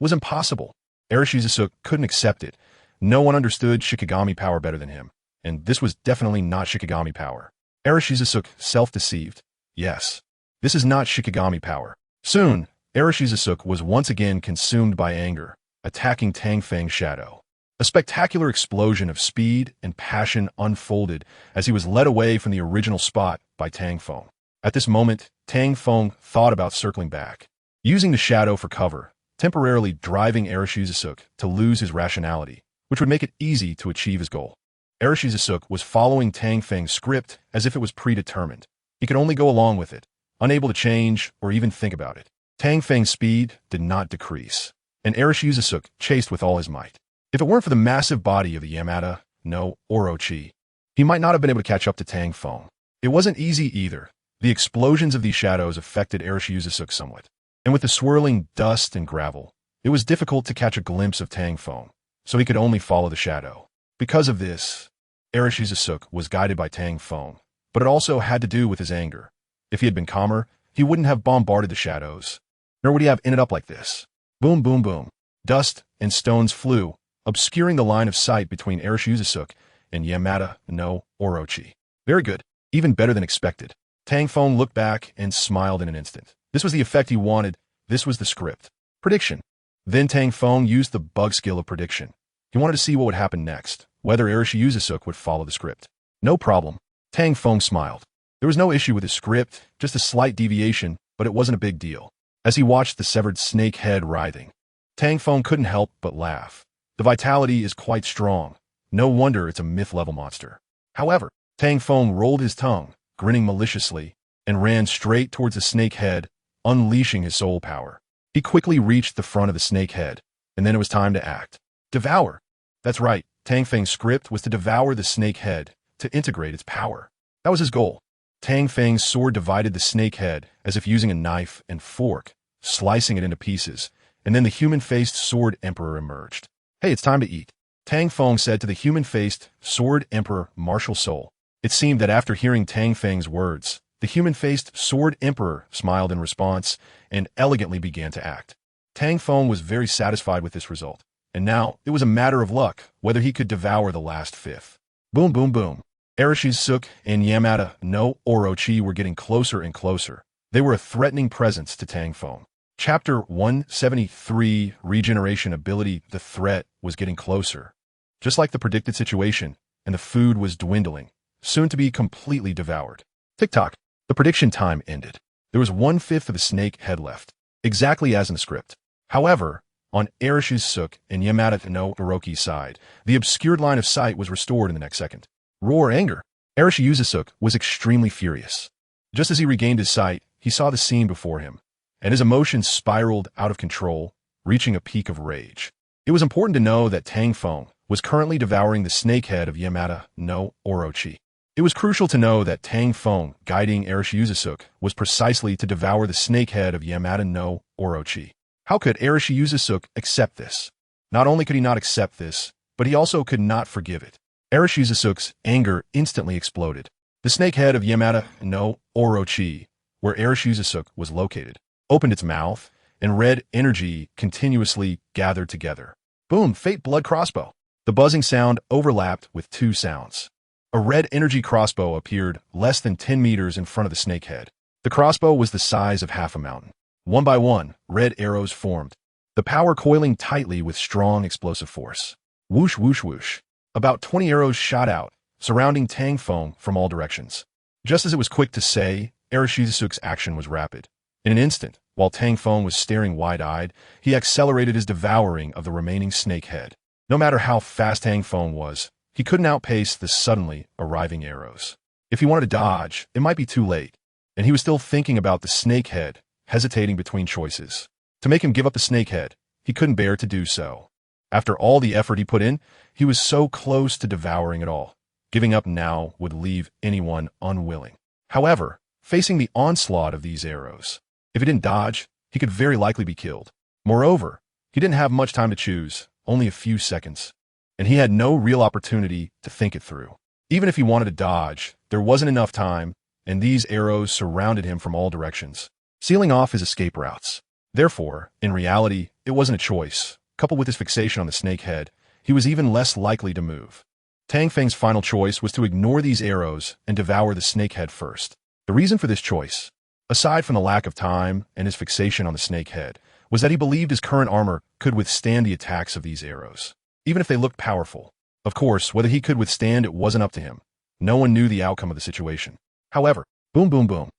was impossible. Arishizusuke couldn't accept it. No one understood Shikigami power better than him, and this was definitely not Shikigami power. Arishizusuke self-deceived? Yes. This is not Shikigami power. Soon, Arishizusuke was once again consumed by anger, attacking Tang Feng's shadow. A spectacular explosion of speed and passion unfolded as he was led away from the original spot by Tang Feng. At this moment, Tang Feng thought about circling back, using the shadow for cover, temporarily driving Arishizusuke to lose his rationality, which would make it easy to achieve his goal. Arishizusuke was following Tang Feng's script as if it was predetermined. He could only go along with it, unable to change or even think about it. Tang Feng's speed did not decrease, and Arishizusuke chased with all his might. If it weren't for the massive body of the Yamada no Orochi, he might not have been able to catch up to Tang Feng. It wasn't easy either. The explosions of these shadows affected Arishizusuke somewhat, and with the swirling dust and gravel, it was difficult to catch a glimpse of Tang Feng, so he could only follow the shadow. Because of this, Arishizusuke was guided by Tang Feng, but it also had to do with his anger. If he had been calmer, he wouldn't have bombarded the shadows. Nor would he have ended up like this. Boom, boom, boom. Dust and stones flew, obscuring the line of sight between Arashizusuk and Yamada no Orochi. Very good. Even better than expected. Tang Feng looked back and smiled in an instant. This was the effect he wanted. This was the script. Prediction. Then Tang Feng used the bug skill of prediction. He wanted to see what would happen next, whether Arashizusuk would follow the script. No problem. Tang Feng smiled. There was no issue with the script, just a slight deviation, but it wasn't a big deal. As he watched the severed snake head writhing, Tang Feng couldn't help but laugh. The vitality is quite strong. No wonder it's a myth-level monster. However, Tang Feng rolled his tongue, grinning maliciously, and ran straight towards the snake head, unleashing his soul power. He quickly reached the front of the snake head, and then it was time to act. Devour. That's right, Tang Feng's script was to devour the snake head, to integrate its power. That was his goal. Tang Feng's sword divided the snake head as if using a knife and fork, slicing it into pieces, and then the human-faced Sword Emperor emerged. Hey, it's time to eat. Tang Feng said to the human-faced Sword Emperor Martial Soul. It seemed that after hearing Tang Feng's words, the human-faced Sword Emperor smiled in response and elegantly began to act. Tang Feng was very satisfied with this result, and now it was a matter of luck whether he could devour the last fifth. Boom, boom, boom. Arashizusuk and Yamada no Orochi were getting closer and closer. They were a threatening presence to Tang Feng. Chapter 173, Regeneration Ability. The threat was getting closer. Just like the predicted situation, and the food was dwindling, soon to be completely devoured. Tick-tock. The prediction time ended. There was 1/5 of the snake head left, exactly as in the script. However, on Arashizusuk and Yamada no Orochi's side, the obscured line of sight was restored in the next second. Roar anger. Arashizusuk was extremely furious. Just as he regained his sight, he saw the scene before him, and his emotions spiraled out of control, reaching a peak of rage. It was important to know that Tang Feng was currently devouring the snake head of Yamada no Orochi. It was crucial to know that Tang Feng guiding Arashizusuk was precisely to devour the snake head of Yamada no Orochi. How could Arashizusuk accept this? Not only could he not accept this, but he also could not forgive it. Arashizusuk's anger instantly exploded. The snake head of Yamada no Orochi, where Arashizusuk was located, opened its mouth, and red energy continuously gathered together. Boom, fate blood crossbow. The buzzing sound overlapped with two sounds. A red energy crossbow appeared less than 10 meters in front of the snake head. The crossbow was the size of half a mountain. One by one, red arrows formed, the power coiling tightly with strong explosive force. Whoosh, whoosh, whoosh. About 20 arrows shot out, surrounding Tang Feng from all directions. Just as it was quick to say, Arashizusuk's action was rapid. In an instant, while Tang Feng was staring wide-eyed, he accelerated his devouring of the remaining snake head. No matter how fast Tang Feng was, he couldn't outpace the suddenly arriving arrows. If he wanted to dodge, it might be too late, and he was still thinking about the snake head, hesitating between choices. To make him give up the snake head, he couldn't bear to do so. After all the effort he put in, he was so close to devouring it all. Giving up now would leave anyone unwilling. However, facing the onslaught of these arrows, if he didn't dodge, he could very likely be killed. Moreover, he didn't have much time to choose, only a few seconds, and he had no real opportunity to think it through. Even if he wanted to dodge, there wasn't enough time, and these arrows surrounded him from all directions, sealing off his escape routes. Therefore, in reality, it wasn't a choice. Coupled with his fixation on the snake head, he was even less likely to move. Tang Feng's final choice was to ignore these arrows and devour the snake head first. The reason for this choice, aside from the lack of time and his fixation on the snake head, was that he believed his current armor could withstand the attacks of these arrows, even if they looked powerful. Of course, whether he could withstand it wasn't up to him. No one knew the outcome of the situation. However, boom, boom, boom.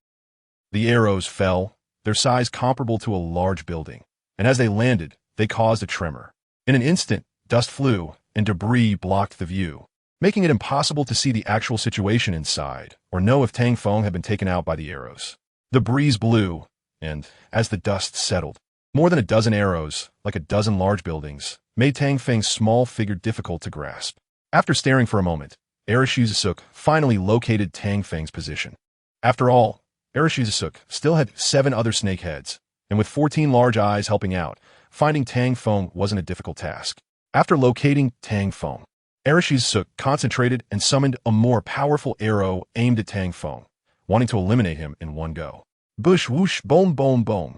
The arrows fell, their size comparable to a large building, and as they landed, they caused a tremor. In an instant, dust flew, and debris blocked the view, making it impossible to see the actual situation inside, or know if Tang Feng had been taken out by the arrows. The breeze blew, and, as the dust settled, more than a dozen arrows, like a dozen large buildings, made Tang Feng's small figure difficult to grasp. After staring for a moment, Arashizusuk finally located Tang Feng's position. After all, Arashizusuk still had 7 other snake heads, and with 14 large eyes helping out, finding Tang Feng wasn't a difficult task. After locating Tang Feng, Arishi's concentrated and summoned a more powerful arrow aimed at Tang Feng, wanting to eliminate him in one go. Bush whoosh boom boom boom.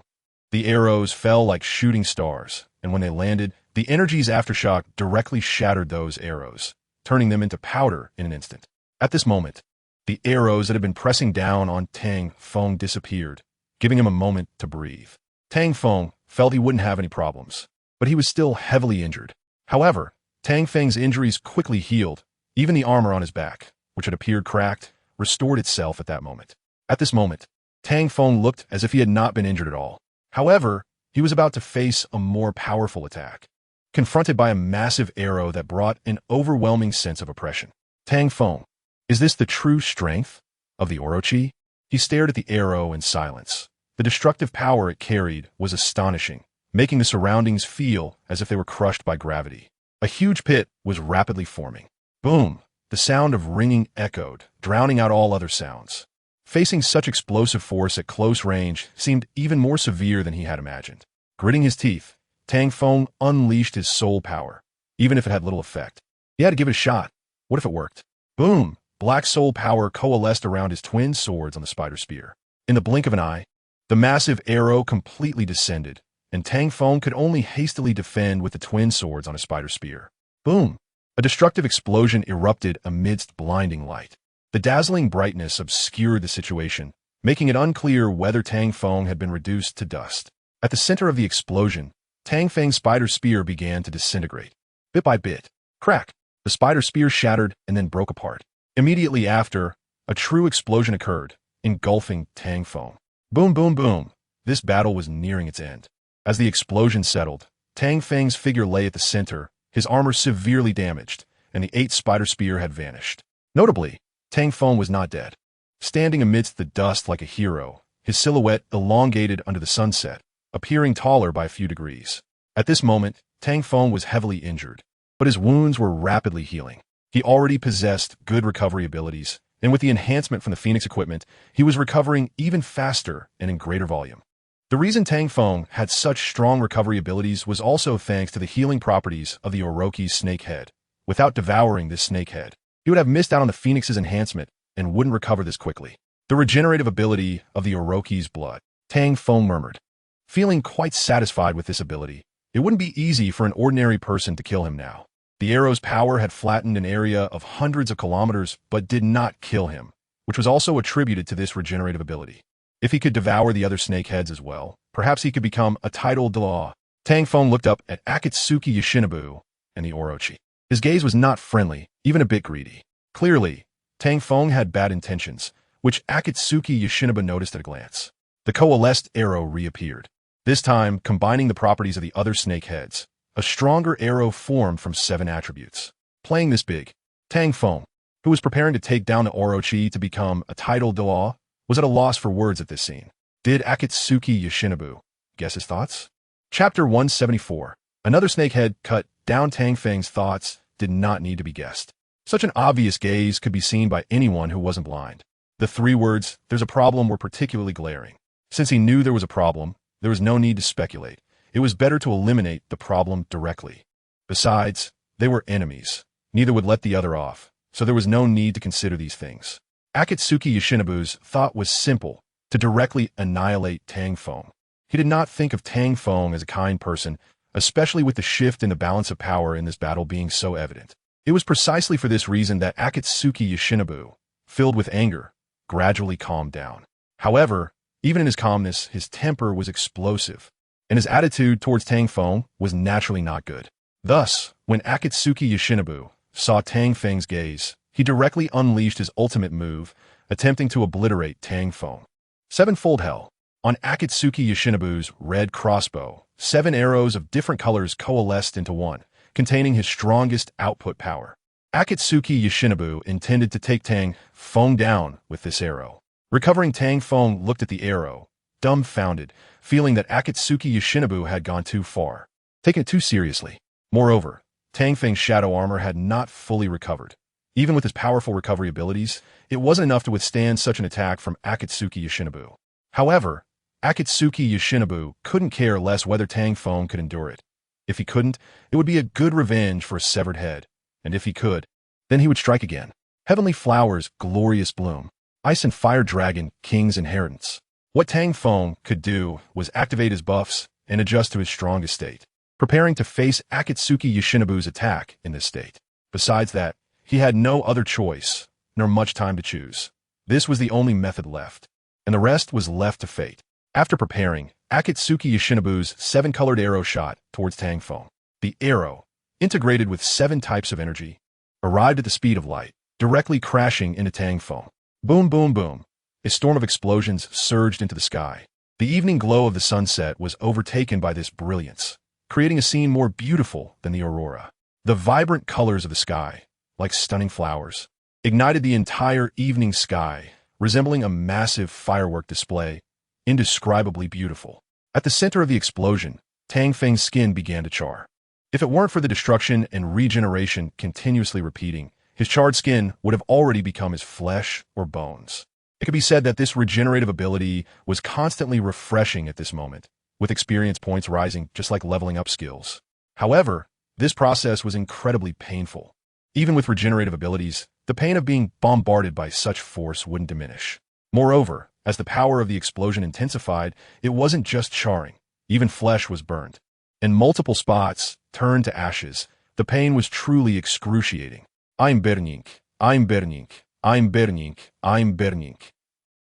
The arrows fell like shooting stars, and when they landed, the energy's aftershock directly shattered those arrows, turning them into powder in an instant. At this moment, the arrows that had been pressing down on Tang Feng disappeared, giving him a moment to breathe. Tang Feng felt he wouldn't have any problems, but he was still heavily injured. However, Tang Feng's injuries quickly healed. Even the armor on his back, which had appeared cracked, restored itself at that moment. At this moment, Tang Feng looked as if he had not been injured at all. However, he was about to face a more powerful attack, confronted by a massive arrow that brought an overwhelming sense of oppression. Tang Feng, is this the true strength of the Orochi? He stared at the arrow in silence. The destructive power it carried was astonishing, making the surroundings feel as if they were crushed by gravity. A huge pit was rapidly forming. Boom! The sound of ringing echoed, drowning out all other sounds. Facing such explosive force at close range seemed even more severe than he had imagined. Gritting his teeth, Tang Feng unleashed his soul power, even if it had little effect. He had to give it a shot. What if it worked? Boom! Black soul power coalesced around his twin swords on the spider spear. In the blink of an eye, the massive arrow completely descended, and Tang Feng could only hastily defend with the twin swords on his spider spear. Boom! A destructive explosion erupted amidst blinding light. The dazzling brightness obscured the situation, making it unclear whether Tang Feng had been reduced to dust. At the center of the explosion, Tang Feng's spider spear began to disintegrate. Bit by bit, crack, the spider spear shattered and then broke apart. Immediately after, a true explosion occurred, engulfing Tang Feng. Boom, boom, boom. This battle was nearing its end. As the explosion settled, Tang Feng's figure lay at the center, his armor severely damaged, and the 8th spider spear had vanished. Notably, Tang Feng was not dead. Standing amidst the dust like a hero, his silhouette elongated under the sunset, appearing taller by a few degrees. At this moment, Tang Feng was heavily injured, but his wounds were rapidly healing. He already possessed good recovery abilities, and with the enhancement from the Phoenix equipment, he was recovering even faster and in greater volume. The reason Tang Feng had such strong recovery abilities was also thanks to the healing properties of the Orochi's snake head. Without devouring this snake head, he would have missed out on the Phoenix's enhancement and wouldn't recover this quickly. The regenerative ability of the Orochi's blood. Tang Feng murmured. Feeling quite satisfied with this ability, it wouldn't be easy for an ordinary person to kill him now. The arrow's power had flattened an area of hundreds of kilometers but did not kill him, which was also attributed to this regenerative ability. If he could devour the other snake heads as well, perhaps he could become a title Dalu. Tang Feng looked up at Akatsuki Yoshinobu and the Orochi. His gaze was not friendly, even a bit greedy. Clearly, Tang Feng had bad intentions, which Akatsuki Yoshinobu noticed at a glance. The coalesced arrow reappeared, this time combining the properties of the other snake heads. A stronger arrow formed from 7 attributes. Playing this big, Tang Feng, who was preparing to take down the Orochi to become a title Dalu, was at a loss for words at this scene. Did Akatsuki Yoshinobu guess his thoughts? Chapter 174. Another snakehead cut down. Tang Feng's thoughts did not need to be guessed. Such an obvious gaze could be seen by anyone who wasn't blind. The 3 words, "there's a problem," were particularly glaring. Since he knew there was a problem, there was no need to speculate. It was better to eliminate the problem directly. Besides, they were enemies. Neither would let the other off, so there was no need to consider these things. Akatsuki Yoshinobu's thought was simple, to directly annihilate Tang Feng. He did not think of Tang Feng as a kind person, especially with the shift in the balance of power in this battle being so evident. It was precisely for this reason that Akatsuki Yoshinobu, filled with anger, gradually calmed down. However, even in his calmness, his temper was explosive, and his attitude towards Tang Feng was naturally not good. Thus, when Akatsuki Yoshinobu saw Tang Feng's gaze, he directly unleashed his ultimate move, attempting to obliterate Tang Feng. Sevenfold Hell. On Akatsuki Yoshinobu's red crossbow, 7 arrows of different colors coalesced into one, containing his strongest output power. Akatsuki Yoshinobu intended to take Tang Feng down with this arrow. Recovering, Tang Feng looked at the arrow, dumbfounded, feeling that Akatsuki Yoshinobu had gone too far, taking it too seriously. Moreover, Tang Feng's shadow armor had not fully recovered. Even with his powerful recovery abilities, it wasn't enough to withstand such an attack from Akatsuki Yoshinobu. However, Akatsuki Yoshinobu couldn't care less whether Tang Feng could endure it. If he couldn't, it would be a good revenge for a severed head. and if he could, then he would strike again. Heavenly flowers, glorious bloom. Ice and fire dragon, king's inheritance. What Tang Feng could do was activate his buffs and adjust to his strongest state, preparing to face Akatsuki Yoshinobu's attack in this state. Besides that, he had no other choice, nor much time to choose. This was the only method left, and the rest was left to fate. After preparing, Akatsuki Yoshinobu's 7-colored arrow shot towards Tang Feng. The arrow, integrated with 7 types of energy, arrived at the speed of light, directly crashing into Tang Feng. Boom, boom, boom. A storm of explosions surged into the sky. The evening glow of the sunset was overtaken by this brilliance, creating a scene more beautiful than the aurora. The vibrant colors of the sky, like stunning flowers, ignited the entire evening sky, resembling a massive firework display, indescribably beautiful. At the center of the explosion, Tang Feng's skin began to char. If it weren't for the destruction and regeneration continuously repeating, his charred skin would have already become his flesh or bones. It could be said that this regenerative ability was constantly refreshing at this moment, with experience points rising just like leveling up skills. However, this process was incredibly painful. Even with regenerative abilities, the pain of being bombarded by such force wouldn't diminish. Moreover, as the power of the explosion intensified, it wasn't just charring. Even flesh was burned. And multiple spots turned to ashes. The pain was truly excruciating. I'm burning. I'm burning. I'm burning. I'm burning.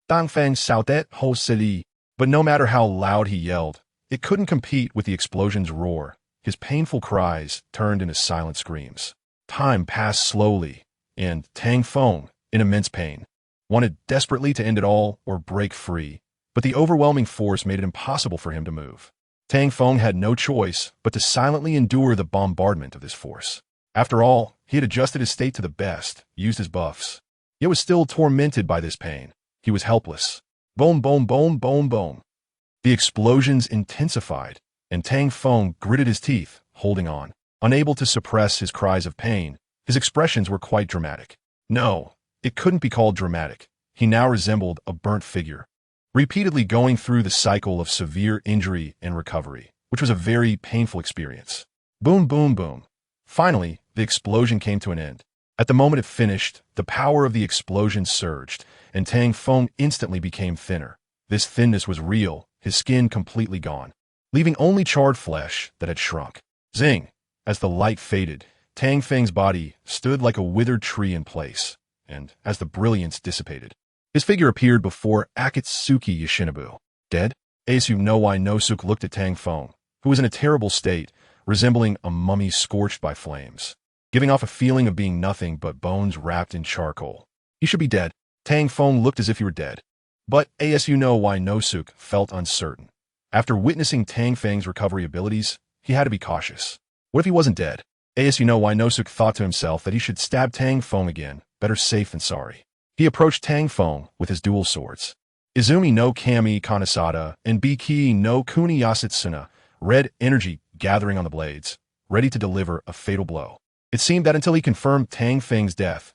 Tang Feng shouted hoarsely, but no matter how loud he yelled, it couldn't compete with the explosion's roar. His painful cries turned into silent screams. Time passed slowly, and Tang Feng, in immense pain, wanted desperately to end it all or break free, but the overwhelming force made it impossible for him to move. Tang Feng had no choice but to silently endure the bombardment of this force. After all, he had adjusted his state to the best, used his buffs, yet was still tormented by this pain. He was helpless. Boom, boom, boom, boom, boom. The explosions intensified, and Tang Feng gritted his teeth, holding on. Unable to suppress his cries of pain, his expressions were quite dramatic. No, it couldn't be called dramatic. He now resembled a burnt figure, repeatedly going through the cycle of severe injury and recovery, which was a very painful experience. Boom, boom, boom. Finally, the explosion came to an end. At the moment it finished, the power of the explosion surged, and Tang Feng instantly became thinner. This thinness was real, his skin completely gone, leaving only charred flesh that had shrunk. Zing! As the light faded, Tang Feng's body stood like a withered tree in place, and as the brilliance dissipated, his figure appeared before Akatsuki Yoshinobu. Dead? Asu no Wai no Suk looked at Tang Feng, who was in a terrible state, resembling a mummy scorched by flames, giving off a feeling of being nothing but bones wrapped in charcoal. He should be dead. Tang Feng looked as if he were dead. But Asu no Wai no Suk felt uncertain. After witnessing Tang Feng's recovery abilities, he had to be cautious. What if he wasn't dead? Asu no Wai no Suk thought to himself that he should stab Tang Feng again, better safe than sorry. He approached Tang Feng with his dual swords. Izumi no Kami Kanasada and Biki no Kuni Yasitsuna, red energy gathering on the blades, ready to deliver a fatal blow. It seemed that until he confirmed Tang Feng's death,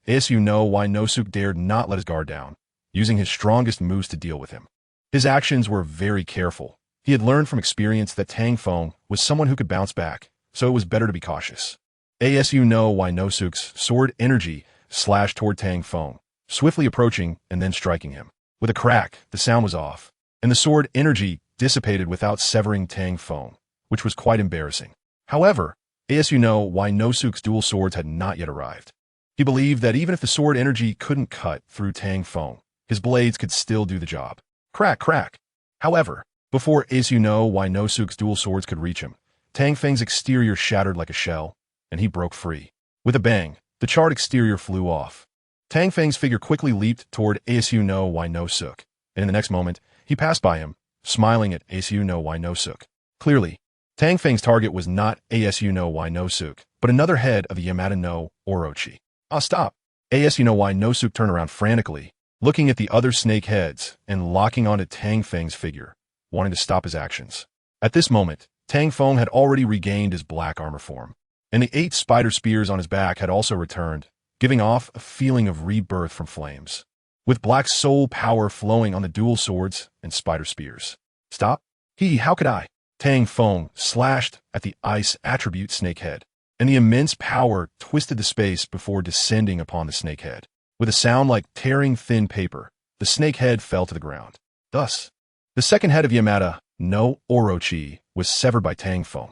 Asu no Wai no Suk dared not let his guard down, using his strongest moves to deal with him. His actions were very careful. He had learned from experience that Tang Feng was someone who could bounce back, so it was better to be cautious. Asu no Wai no Suk's sword energy slashed toward Tang Feng, swiftly approaching and then striking him. With a crack, the sound was off, and the sword energy dissipated without severing Tang Feng, which was quite embarrassing. However, Asu no Wai no Suk's dual swords had not yet arrived. He believed that even if the sword energy couldn't cut through Tang Feng, his blades could still do the job. Crack, crack. However, before Asu no Wai no Suk's dual swords could reach him, Tang Feng's exterior shattered like a shell, and he broke free. With a bang, the charred exterior flew off. Tang Feng's figure quickly leaped toward Asu no Wai no Suk, and in the next moment, he passed by him, smiling at Asu no Wai no Suk. Clearly, Tang Feng's target was not Asu no Wai no Suk, but another head of the Yamada no Orochi. Stop! Asu no Wai no Suk turned around frantically, looking at the other snake heads and locking onto Tang Feng's figure, wanting to stop his actions. At this moment, Tang Feng had already regained his black armor form, and the 8 spider spears on his back had also returned, giving off a feeling of rebirth from flames, with black soul power flowing on the dual swords and spider spears. Stop? How could I? Tang Feng slashed at the ice attribute snakehead. and the immense power twisted the space before descending upon the snake head. With a sound like tearing thin paper, the snake head fell to the ground. Thus, the second head of Yamada no Orochi was severed by Tang Feng.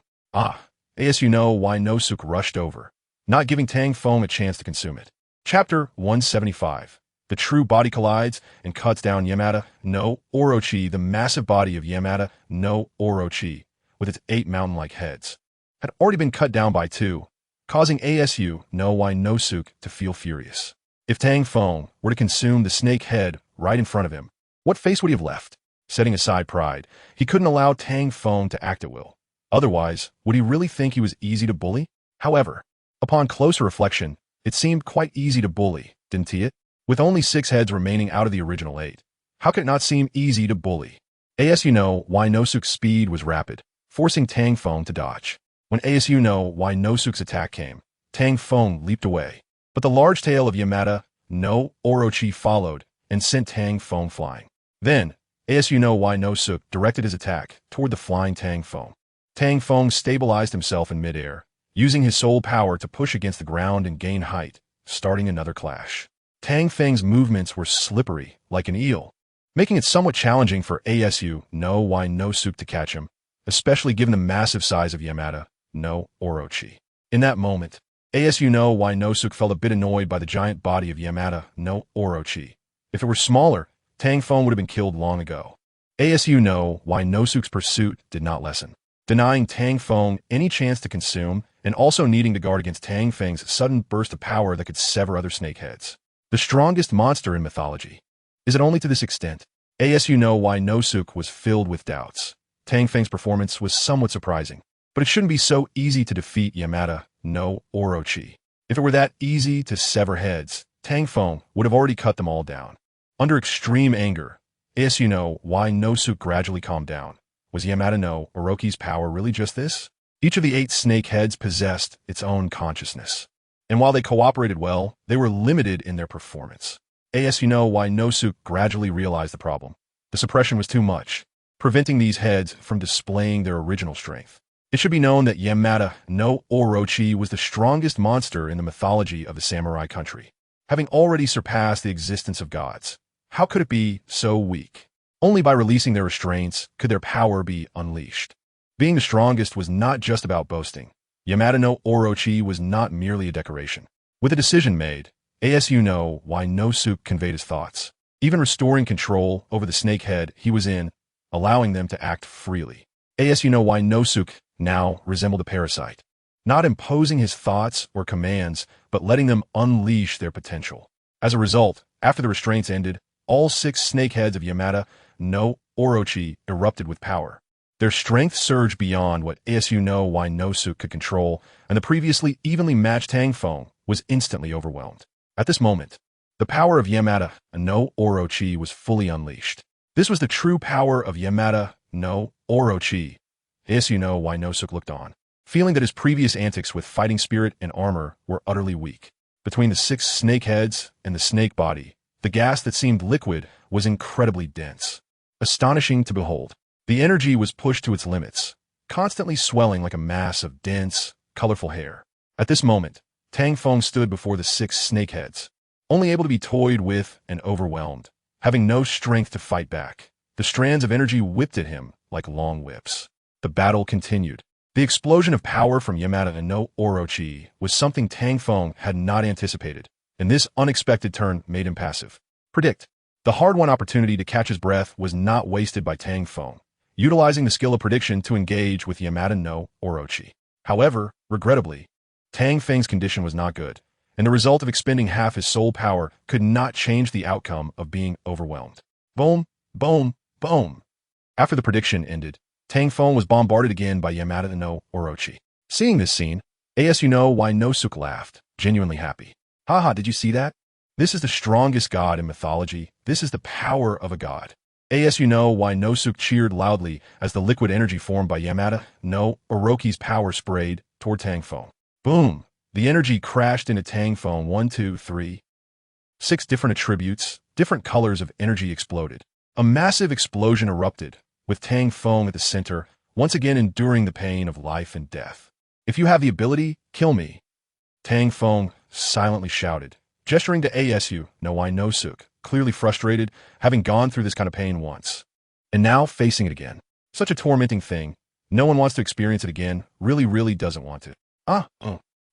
As you know why Nosuke rushed over, not giving Tang Feng a chance to consume it. Chapter 175. The true body collides and cuts down Yamada no Orochi. The massive body of Yamada no Orochi, with its 8 mountain-like heads, had already been cut down by 2, causing Asu no why Nosuke to feel furious. If Tang Feng were to consume the snake head right in front of him, what face would he have left? Setting aside pride, he couldn't allow Tang Feng to act at will. Otherwise, would he really think he was easy to bully? However, upon closer reflection, it seemed quite easy to bully, didn't it? With only 6 heads remaining out of the original 8, how could it not seem easy to bully? Asu know why Nosuke's speed was rapid, forcing Tang Feng to dodge. When Asu know why Nosuke's attack came, Tang Feng leaped away. But the large tail of Yamada no Orochi followed and sent Tang Feng flying. Then, Asu know why Nosuke directed his attack toward the flying Tang Feng. Tang Feng stabilized himself in midair, using his soul power to push against the ground and gain height, starting another clash. Tang Feng's movements were slippery, like an eel, making it somewhat challenging for Asu know why Nosuke to catch him, especially given the massive size of Yamada no Orochi. In that moment, Asu know why Nosuke felt a bit annoyed by the giant body of Yamada no Orochi. If it were smaller, Tang Feng would have been killed long ago. Asu know why Nosuke's pursuit did not lessen, denying Tang Feng any chance to consume and also needing to guard against Tang Feng's sudden burst of power that could sever other snakeheads. The strongest monster in mythology. Is it only to this extent? Asu know why Nosuke was filled with doubts. Tang Feng's performance was somewhat surprising, but it shouldn't be so easy to defeat Yamada no Orochi. If it were that easy to sever heads, Tang Feng would have already cut them all down. Under extreme anger, Asu know why Nosuke gradually calmed down. Was Yamada no Orochi's power really just this? Each of the 8 snake heads possessed its own consciousness, and while they cooperated well, they were limited in their performance. Asu know why Nosuke gradually realized the problem. The suppression was too much, preventing these heads from displaying their original strength. It should be known that Yamada no Orochi was the strongest monster in the mythology of the samurai country, having already surpassed the existence of gods. How could it be so weak? Only by releasing their restraints could their power be unleashed. Being the strongest was not just about boasting. Yamada no Orochi was not merely a decoration. With a decision made, Asu know why Nosuke conveyed his thoughts, even restoring control over the snake head he was in, allowing them to act freely. Asu know why Nosuke now resembled a parasite, not imposing his thoughts or commands, but letting them unleash their potential. As a result, after the restraints ended, all 6 snakeheads of Yamada no Orochi erupted with power. Their strength surged beyond what Asu know why Nosuke could control, and the previously evenly matched Tang Feng was instantly overwhelmed. At this moment, the power of Yamada no Orochi was fully unleashed. This was the true power of Yamada no Orochi. Asu know why Nosuke looked on, feeling that his previous antics with fighting spirit and armor were utterly weak. Between the 6 snake heads and the snake body, the gas that seemed liquid was incredibly dense. Astonishing to behold. The energy was pushed to its limits, constantly swelling like a mass of dense, colorful hair. At this moment, Tang Feng stood before the 6 snakeheads, only able to be toyed with and overwhelmed, having no strength to fight back. The strands of energy whipped at him like long whips. The battle continued. The explosion of power from Yamada no Orochi was something Tang Feng had not anticipated, and this unexpected turn made him passive. Predict. The hard-won opportunity to catch his breath was not wasted by Tang Feng, utilizing the skill of prediction to engage with Yamada no Orochi. However, regrettably, Tang Feng's condition was not good, and the result of expending half his soul power could not change the outcome of being overwhelmed. Boom, boom, boom. After the prediction ended, Tang Feng was bombarded again by Yamada no Orochi. Seeing this scene, Asu know why Nosuke laughed, genuinely happy. Haha, did you see that? This is the strongest god in mythology. This is the power of a god. Asu know why Nosuke cheered loudly as the liquid energy formed by Yamada no Orochi's power sprayed toward Tang Feng. Boom! The energy crashed into Tang Feng. 1, 2, 3. 6 different attributes, different colors of energy exploded. A massive explosion erupted, with Tang Feng at the center, once again enduring the pain of life and death. If you have the ability, kill me. Tang Feng silently shouted, gesturing to Asu no I no Suk, clearly frustrated, having gone through this kind of pain once. And now facing it again. Such a tormenting thing. No one wants to experience it again, really doesn't want to.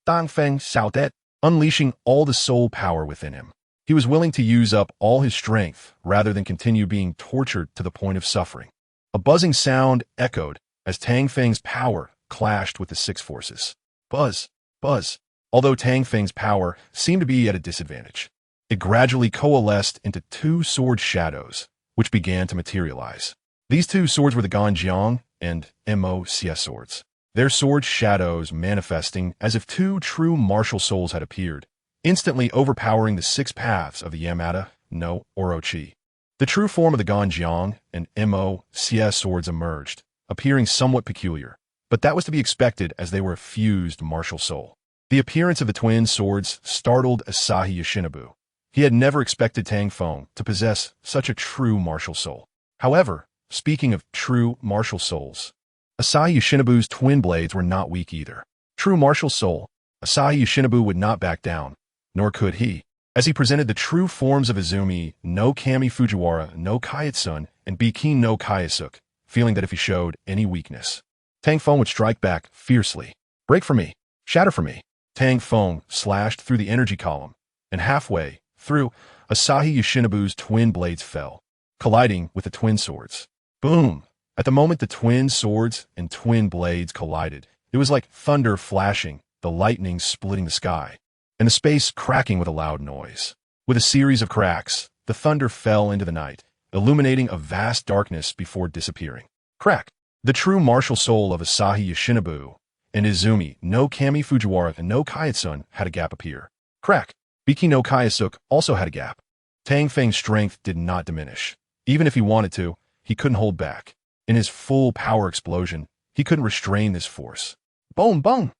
Tang Feng shouted, unleashing all the soul power within him. He was willing to use up all his strength rather than continue being tortured to the point of suffering. A buzzing sound echoed as Tang Feng's power clashed with the six forces. Buzz, buzz. Although Tang Feng's power seemed to be at a disadvantage, it gradually coalesced into two sword shadows, which began to materialize. These two swords were the Ganjiang and Mo-CS swords, their sword shadows manifesting as if two true martial souls had appeared, instantly overpowering the six paths of the Yamada no Orochi. The true form of the Ganjiang and Mo-CS swords emerged, appearing somewhat peculiar, but that was to be expected as they were a fused martial soul. The appearance of the twin swords startled Asahi Yoshinobu. He had never expected Tang Feng to possess such a true martial soul. However, speaking of true martial souls, Asahi Yoshinobu's twin blades were not weak either. True martial soul, Asahi Yoshinobu would not back down, nor could he, as he presented the true forms of Izumi no Kami Fujiwara no Kaiatsun and Bikin no Kaiasuk, feeling that if he showed any weakness, Tang Feng would strike back fiercely. Break for me, shatter for me. Tang Feng slashed through the energy column, and halfway through, Asahi Yoshinobu's twin blades fell, colliding with the twin swords. Boom! At the moment the twin swords and twin blades collided, it was like thunder flashing, the lightning splitting the sky, and the space cracking with a loud noise. With a series of cracks, the thunder fell into the night, illuminating a vast darkness before disappearing. Crack! The true martial soul of Asahi Yoshinobu and Izumi no Kami Fujiwara and no Kaiatsun had a gap appear. Crack! Biki no Kaiasuk also had a gap. Tang Feng's strength did not diminish. Even if he wanted to, he couldn't hold back. In his full power explosion, he couldn't restrain this force. Boom, boom!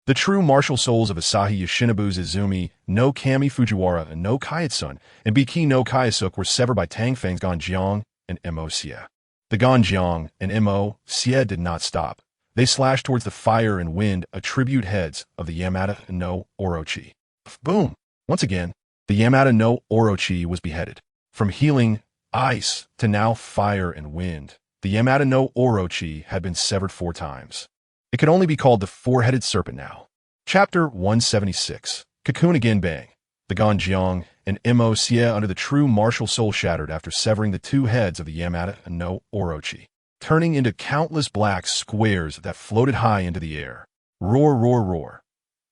The true martial souls of Asahi Yoshinobu's Izumi no Kami Fujiwara and no Kaiatsun and Biki no Kaiasuk were severed by Tang Feng's Ganjiang and Mo-Sia. The Ganjiang and Mo-Sia did not stop. They slashed towards the fire and wind attribute heads of the Yamada no Orochi. Boom! Once again, the Yamada no Orochi was beheaded. From healing ice to now fire and wind, the Yamada no Orochi had been severed 4 times. It could only be called the Four-Headed Serpent now. Chapter 176. Cocoon again bang. The Ganjiang and Mo-Sia under the true martial soul shattered after severing the 2 heads of the Yamada no Orochi, turning into countless black squares that floated high into the air. Roar, roar, roar.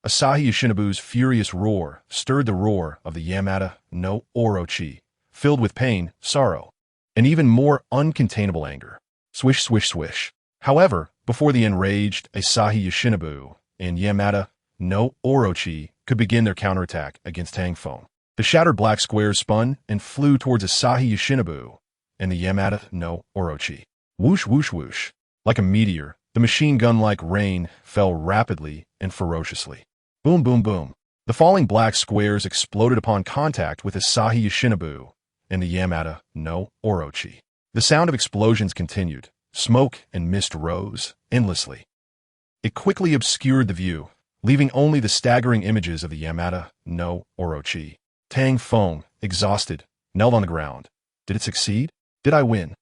Asahi Yoshinobu's furious roar stirred the roar of the Yamada no Orochi, filled with pain, sorrow, and even more uncontainable anger. Swish, swish, swish. However, before the enraged Asahi Yoshinobu and Yamada no Orochi could begin their counterattack against Tang Feng, the shattered black squares spun and flew towards Asahi Yoshinobu and the Yamada no Orochi. Whoosh, whoosh, whoosh. Like a meteor, the machine gun-like rain fell rapidly and ferociously. Boom, boom, boom. The falling black squares exploded upon contact with Asahi Yoshinobu and the Yamada no Orochi. The sound of explosions continued. Smoke and mist rose endlessly. It quickly obscured the view, leaving only the staggering images of the Yamada no Orochi. Tang Feng, exhausted, knelt on the ground. Did it succeed? Did I win?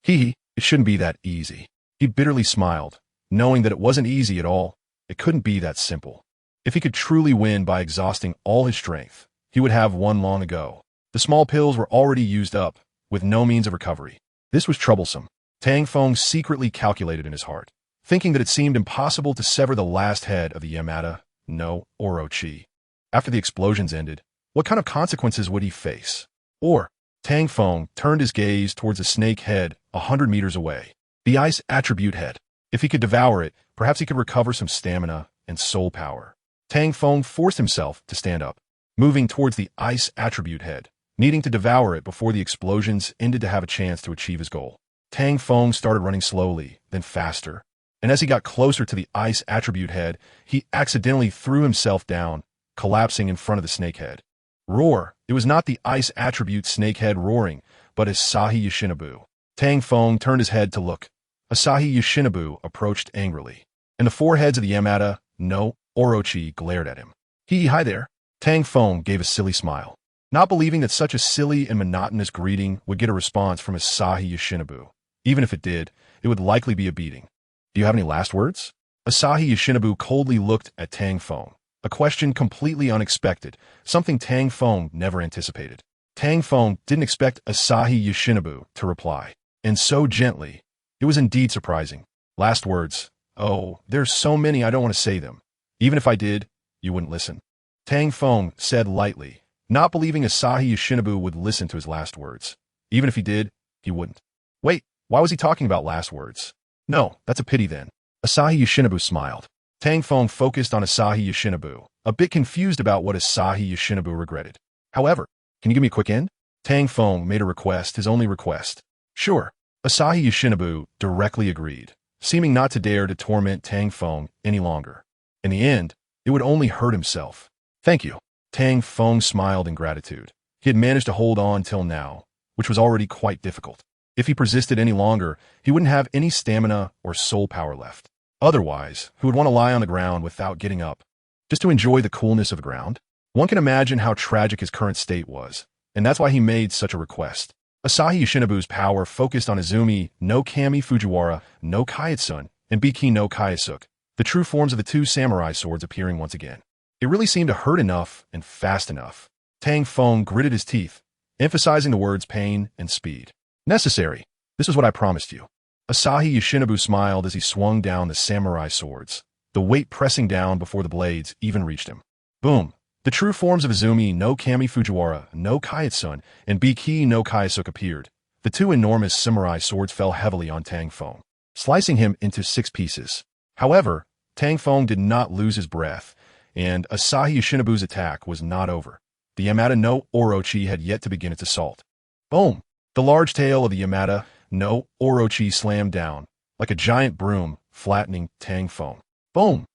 It shouldn't be that easy. He bitterly smiled, knowing that it wasn't easy at all. It couldn't be that simple. If he could truly win by exhausting all his strength, he would have won long ago. The small pills were already used up, with no means of recovery. This was troublesome. Tang Feng secretly calculated in his heart, thinking that it seemed impossible to sever the last head of the Yamada no Orochi. After the explosions ended, what kind of consequences would he face? Or, Tang Feng turned his gaze towards a snake head 100 meters away. The ice attribute head. If he could devour it, perhaps he could recover some stamina and soul power. Tang Feng forced himself to stand up, moving towards the ice attribute head, needing to devour it before the explosions ended to have a chance to achieve his goal. Tang Feng started running slowly, then faster, and as he got closer to the ice attribute head, he accidentally threw himself down, collapsing in front of the snake head. Roar! It was not the ice attribute snake head roaring, but Asahi Yoshinobu. Tang Feng turned his head to look. Asahi Yoshinobu approached angrily, and the 4 heads of the Yamada no Orochi glared at him. Hi there. Tang Feng gave a silly smile, not believing that such a silly and monotonous greeting would get a response from Asahi Yoshinobu. Even if it did, it would likely be a beating. Do you have any last words? Asahi Yoshinobu coldly looked at Tang Feng, a question completely unexpected, something Tang Feng never anticipated. Tang Feng didn't expect Asahi Yoshinobu to reply, and so gently. It was indeed surprising. Last words. Oh, there's so many I don't want to say them. Even if I did, you wouldn't listen. Tang Feng said lightly, not believing Asahi Yoshinobu would listen to his last words. Even if he did, he wouldn't. Wait, why was he talking about last words? No, that's a pity then. Asahi Yoshinobu smiled. Tang Feng focused on Asahi Yoshinobu, a bit confused about what Asahi Yoshinobu regretted. However, can you give me a quick end? Tang Feng made a request, his only request. Sure. Asahi Yoshinobu directly agreed, seeming not to dare to torment Tang Feng any longer. In the end, it would only hurt himself. Thank you. Tang Feng smiled in gratitude. He had managed to hold on till now, which was already quite difficult. If he persisted any longer, he wouldn't have any stamina or soul power left. Otherwise, he would want to lie on the ground without getting up, just to enjoy the coolness of the ground. One can imagine how tragic his current state was, and that's why he made such a request. Asahi Yoshinobu's power focused on Izumi no Kami Fujiwara no Kaiatsun and Biki no Kaiasuk, the true forms of the two samurai swords appearing once again. It really seemed to hurt enough and fast enough. Tang Feng gritted his teeth, emphasizing the words pain and speed. Necessary. This is what I promised you. Asahi Yoshinobu smiled as he swung down the samurai swords, the weight pressing down before the blades even reached him. Boom. The true forms of Izumi no Kami Fujiwara no Kaiatsun and Biki no Kaiasuk appeared. The two enormous samurai swords fell heavily on Tang Feng, slicing him into 6 pieces. However, Tang Feng did not lose his breath, and Asahi Yoshinobu's attack was not over. The Yamada no Orochi had yet to begin its assault. Boom! The large tail of the Yamada no Orochi slammed down, like a giant broom, flattening Tang Feng. Boom!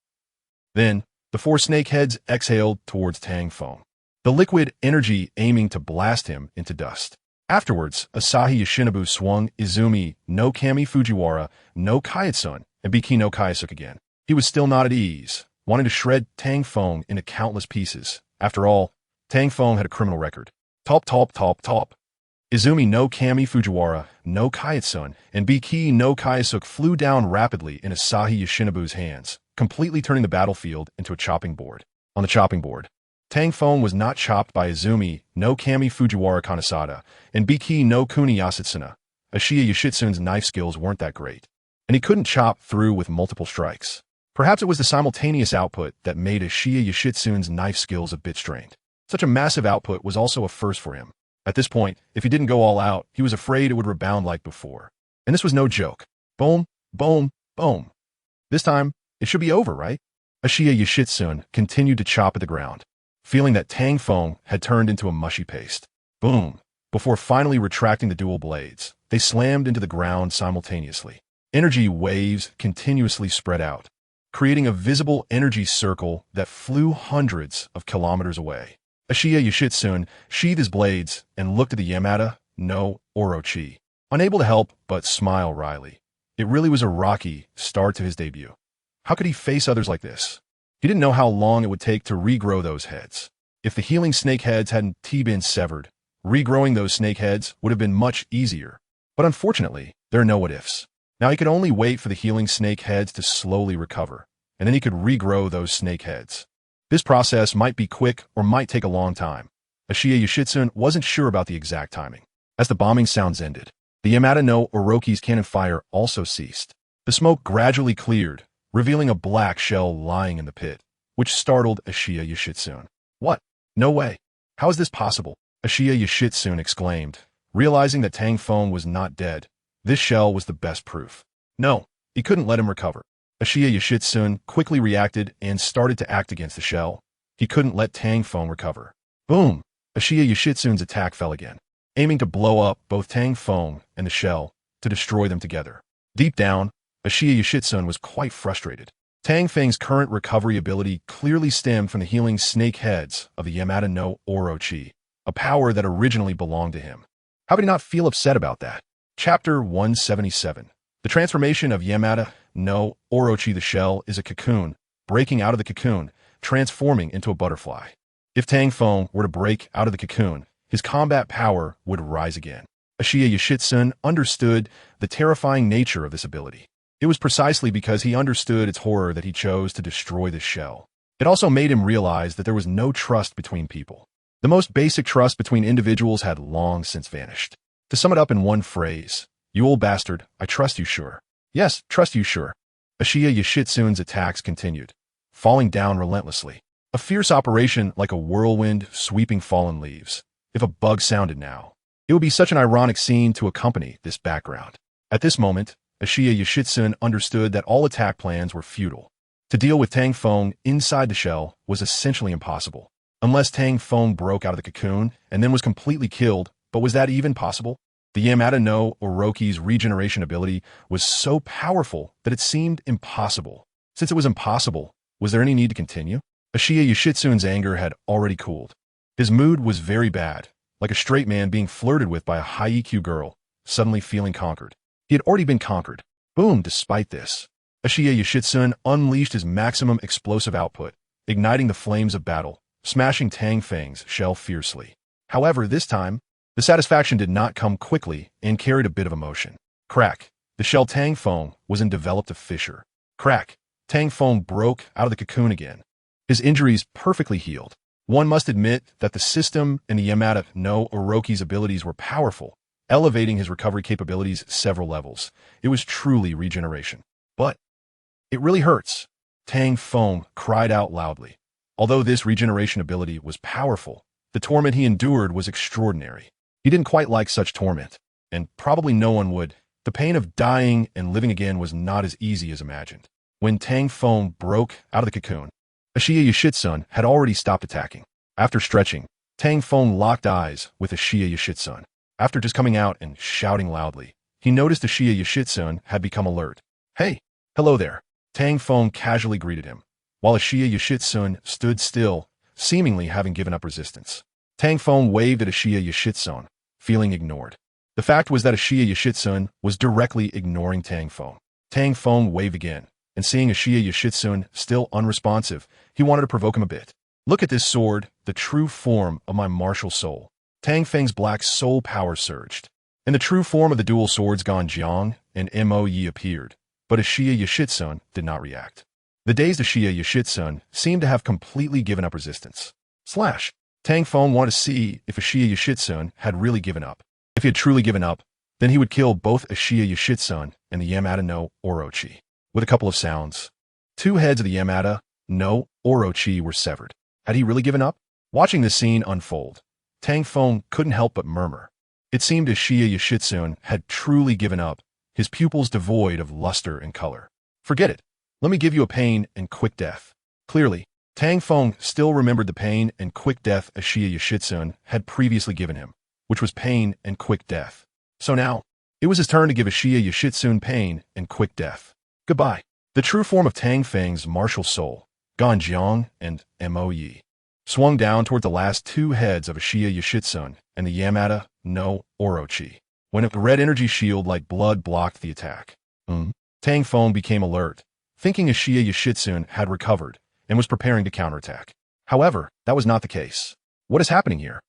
Then, the 4 snake heads exhaled towards Tang Feng, the liquid energy aiming to blast him into dust. Afterwards, Asahi Yoshinobu swung Izumi no Kami Fujiwara no Kaiatsun and Biki no Kaiasuk again. He was still not at ease, wanting to shred Tang Feng into countless pieces. After all, Tang Feng had a criminal record. Top, top, top, top. Izumi no Kami Fujiwara no Kaiatsun and Biki no Kaiasuk flew down rapidly in Asahi Yoshinobu's hands, completely turning the battlefield into a chopping board. On the chopping board, Tang Feng was not chopped by Izumi no Kami Fujiwara Kanesada and Biki no Kuni Yasutsuna. Ashiya Yoshitsune's knife skills weren't that great, and he couldn't chop through with multiple strikes. Perhaps it was the simultaneous output that made Ashiya Yoshitsune's knife skills a bit strained. Such a massive output was also a first for him. At this point, if he didn't go all out, he was afraid it would rebound like before. And this was no joke. Boom, boom, boom. This time, it should be over, right? Ashiya Yoshitsune continued to chop at the ground, feeling that Tang Feng had turned into a mushy paste. Boom. Before finally retracting the dual blades, they slammed into the ground simultaneously. Energy waves continuously spread out, creating a visible energy circle that flew hundreds of kilometers away. Ashiya Yoshitsune sheathed his blades and looked at the Yamada no Orochi, unable to help but smile wryly. It really was a rocky start to his debut. How could he face others like this? He didn't know how long it would take to regrow those heads. If the healing snake heads hadn't been severed, regrowing those snake heads would have been much easier. But unfortunately, there are no what-ifs. Now he could only wait for the healing snake heads to slowly recover, and then he could regrow those snake heads. This process might be quick or might take a long time. Ashiya Yoshitsune wasn't sure about the exact timing. As the bombing sounds ended, the Yamada no Orochi's cannon fire also ceased. The smoke gradually cleared, revealing a black shell lying in the pit, which startled Ashiya Yoshitsune. What? No way. How is this possible? Ashiya Yoshitsune exclaimed, realizing that Tang Feng was not dead. This shell was the best proof. No, he couldn't let him recover. Ashiya Yoshitsune quickly reacted and started to act against the shell. He couldn't let Tang Feng recover. Boom! Ashiya Yoshitsune's attack fell again, aiming to blow up both Tang Feng and the shell to destroy them together. Deep down, Ashiya Yoshitsune was quite frustrated. Tang Feng's current recovery ability clearly stemmed from the healing snake heads of the Yamada no Orochi, a power that originally belonged to him. How could he not feel upset about that? Chapter 177. The transformation of Yamada no Orochi the shell is a cocoon, breaking out of the cocoon, transforming into a butterfly. If Tang Feng were to break out of the cocoon, his combat power would rise again. Ashiya Yashitsun understood the terrifying nature of this ability. It was precisely because he understood its horror that he chose to destroy this shell. It also made him realize that there was no trust between people. The most basic trust between individuals had long since vanished. To sum it up in one phrase, "You old bastard, I trust you sure." Yes, trust you sure. Ashiya Yashitsun's attacks continued, falling down relentlessly. A fierce operation like a whirlwind sweeping fallen leaves. If a bug sounded now, it would be such an ironic scene to accompany this background. At this moment, Ashiya Yashitsun understood that all attack plans were futile. To deal with Tang Feng inside the shell was essentially impossible. Unless Tang Feng broke out of the cocoon and then was completely killed, but was that even possible? The Yamada no Orochi's regeneration ability was so powerful that it seemed impossible. Since it was impossible, was there any need to continue? Ashiya Yashitsun's anger had already cooled. His mood was very bad, like a straight man being flirted with by a high EQ girl, suddenly feeling conquered. He had already been conquered. Boom, despite this, Ashiya Yashitsun unleashed his maximum explosive output, igniting the flames of battle, smashing Tang Feng's shell fiercely. However, this time, the satisfaction did not come quickly and carried a bit of emotion. Crack. The shell Tang Feng was enveloped a fissure. Crack. Tang Feng broke out of the cocoon again. His injuries perfectly healed. One must admit that the system and the Yamada no Orochi's abilities were powerful, elevating his recovery capabilities several levels. It was truly regeneration. But it really hurts. Tang Feng cried out loudly. Although this regeneration ability was powerful, the torment he endured was extraordinary. He didn't quite like such torment, and probably no one would. The pain of dying and living again was not as easy as imagined. When Tang Feng broke out of the cocoon, Ashiya Yashitsun had already stopped attacking. After stretching, Tang Feng locked eyes with Ashiya Yashitsun. After just coming out and shouting loudly, he noticed Ashiya Yashitsun had become alert. "Hey, hello there." Tang Feng casually greeted him, while Ashiya Yashitsun stood still, seemingly having given up resistance. Tang Feng waved at Ashiya Yashitsun, feeling ignored. The fact was that Ashiya Yashitsun was directly ignoring Tang Feng. Tang Feng waved again, and seeing Ashiya Yashitsun still unresponsive, he wanted to provoke him a bit. "Look at this sword, the true form of my martial soul." Tang Feng's black soul power surged, and the true form of the dual swords BeatsYoung and Mo appeared, but Ashiya Yashitsun did not react. The dazed Ashiya Yashitsun seemed to have completely given up resistance. Tang Feng wanted to see if Ashiya Yashitsun had really given up. If he had truly given up, then he would kill both Ashiya Yashitsun and the Yamada no Orochi. With a couple of sounds, two heads of the Yamada no Orochi were severed. Had he really given up? Watching this scene unfold, Tang Feng couldn't help but murmur. It seemed Ashiya Yashitsun had truly given up, his pupils devoid of luster and color. "Forget it. Let me give you a pain and quick death." Clearly, Tang Feng still remembered the pain and quick death Ashiya Yashitsun had previously given him, which was pain and quick death. So now, it was his turn to give Ashiya Yashitsun pain and quick death. Goodbye. The true form of Tang Feng's martial soul, BeatsYoung and Mo, swung down toward the last two heads of Ashiya Yashitsun and the Yamada no Orochi. When a red energy shield like blood blocked the attack, Tang Feng became alert, thinking Ashiya Yashitsun had recovered and was preparing to counterattack. However, that was not the case. What is happening here?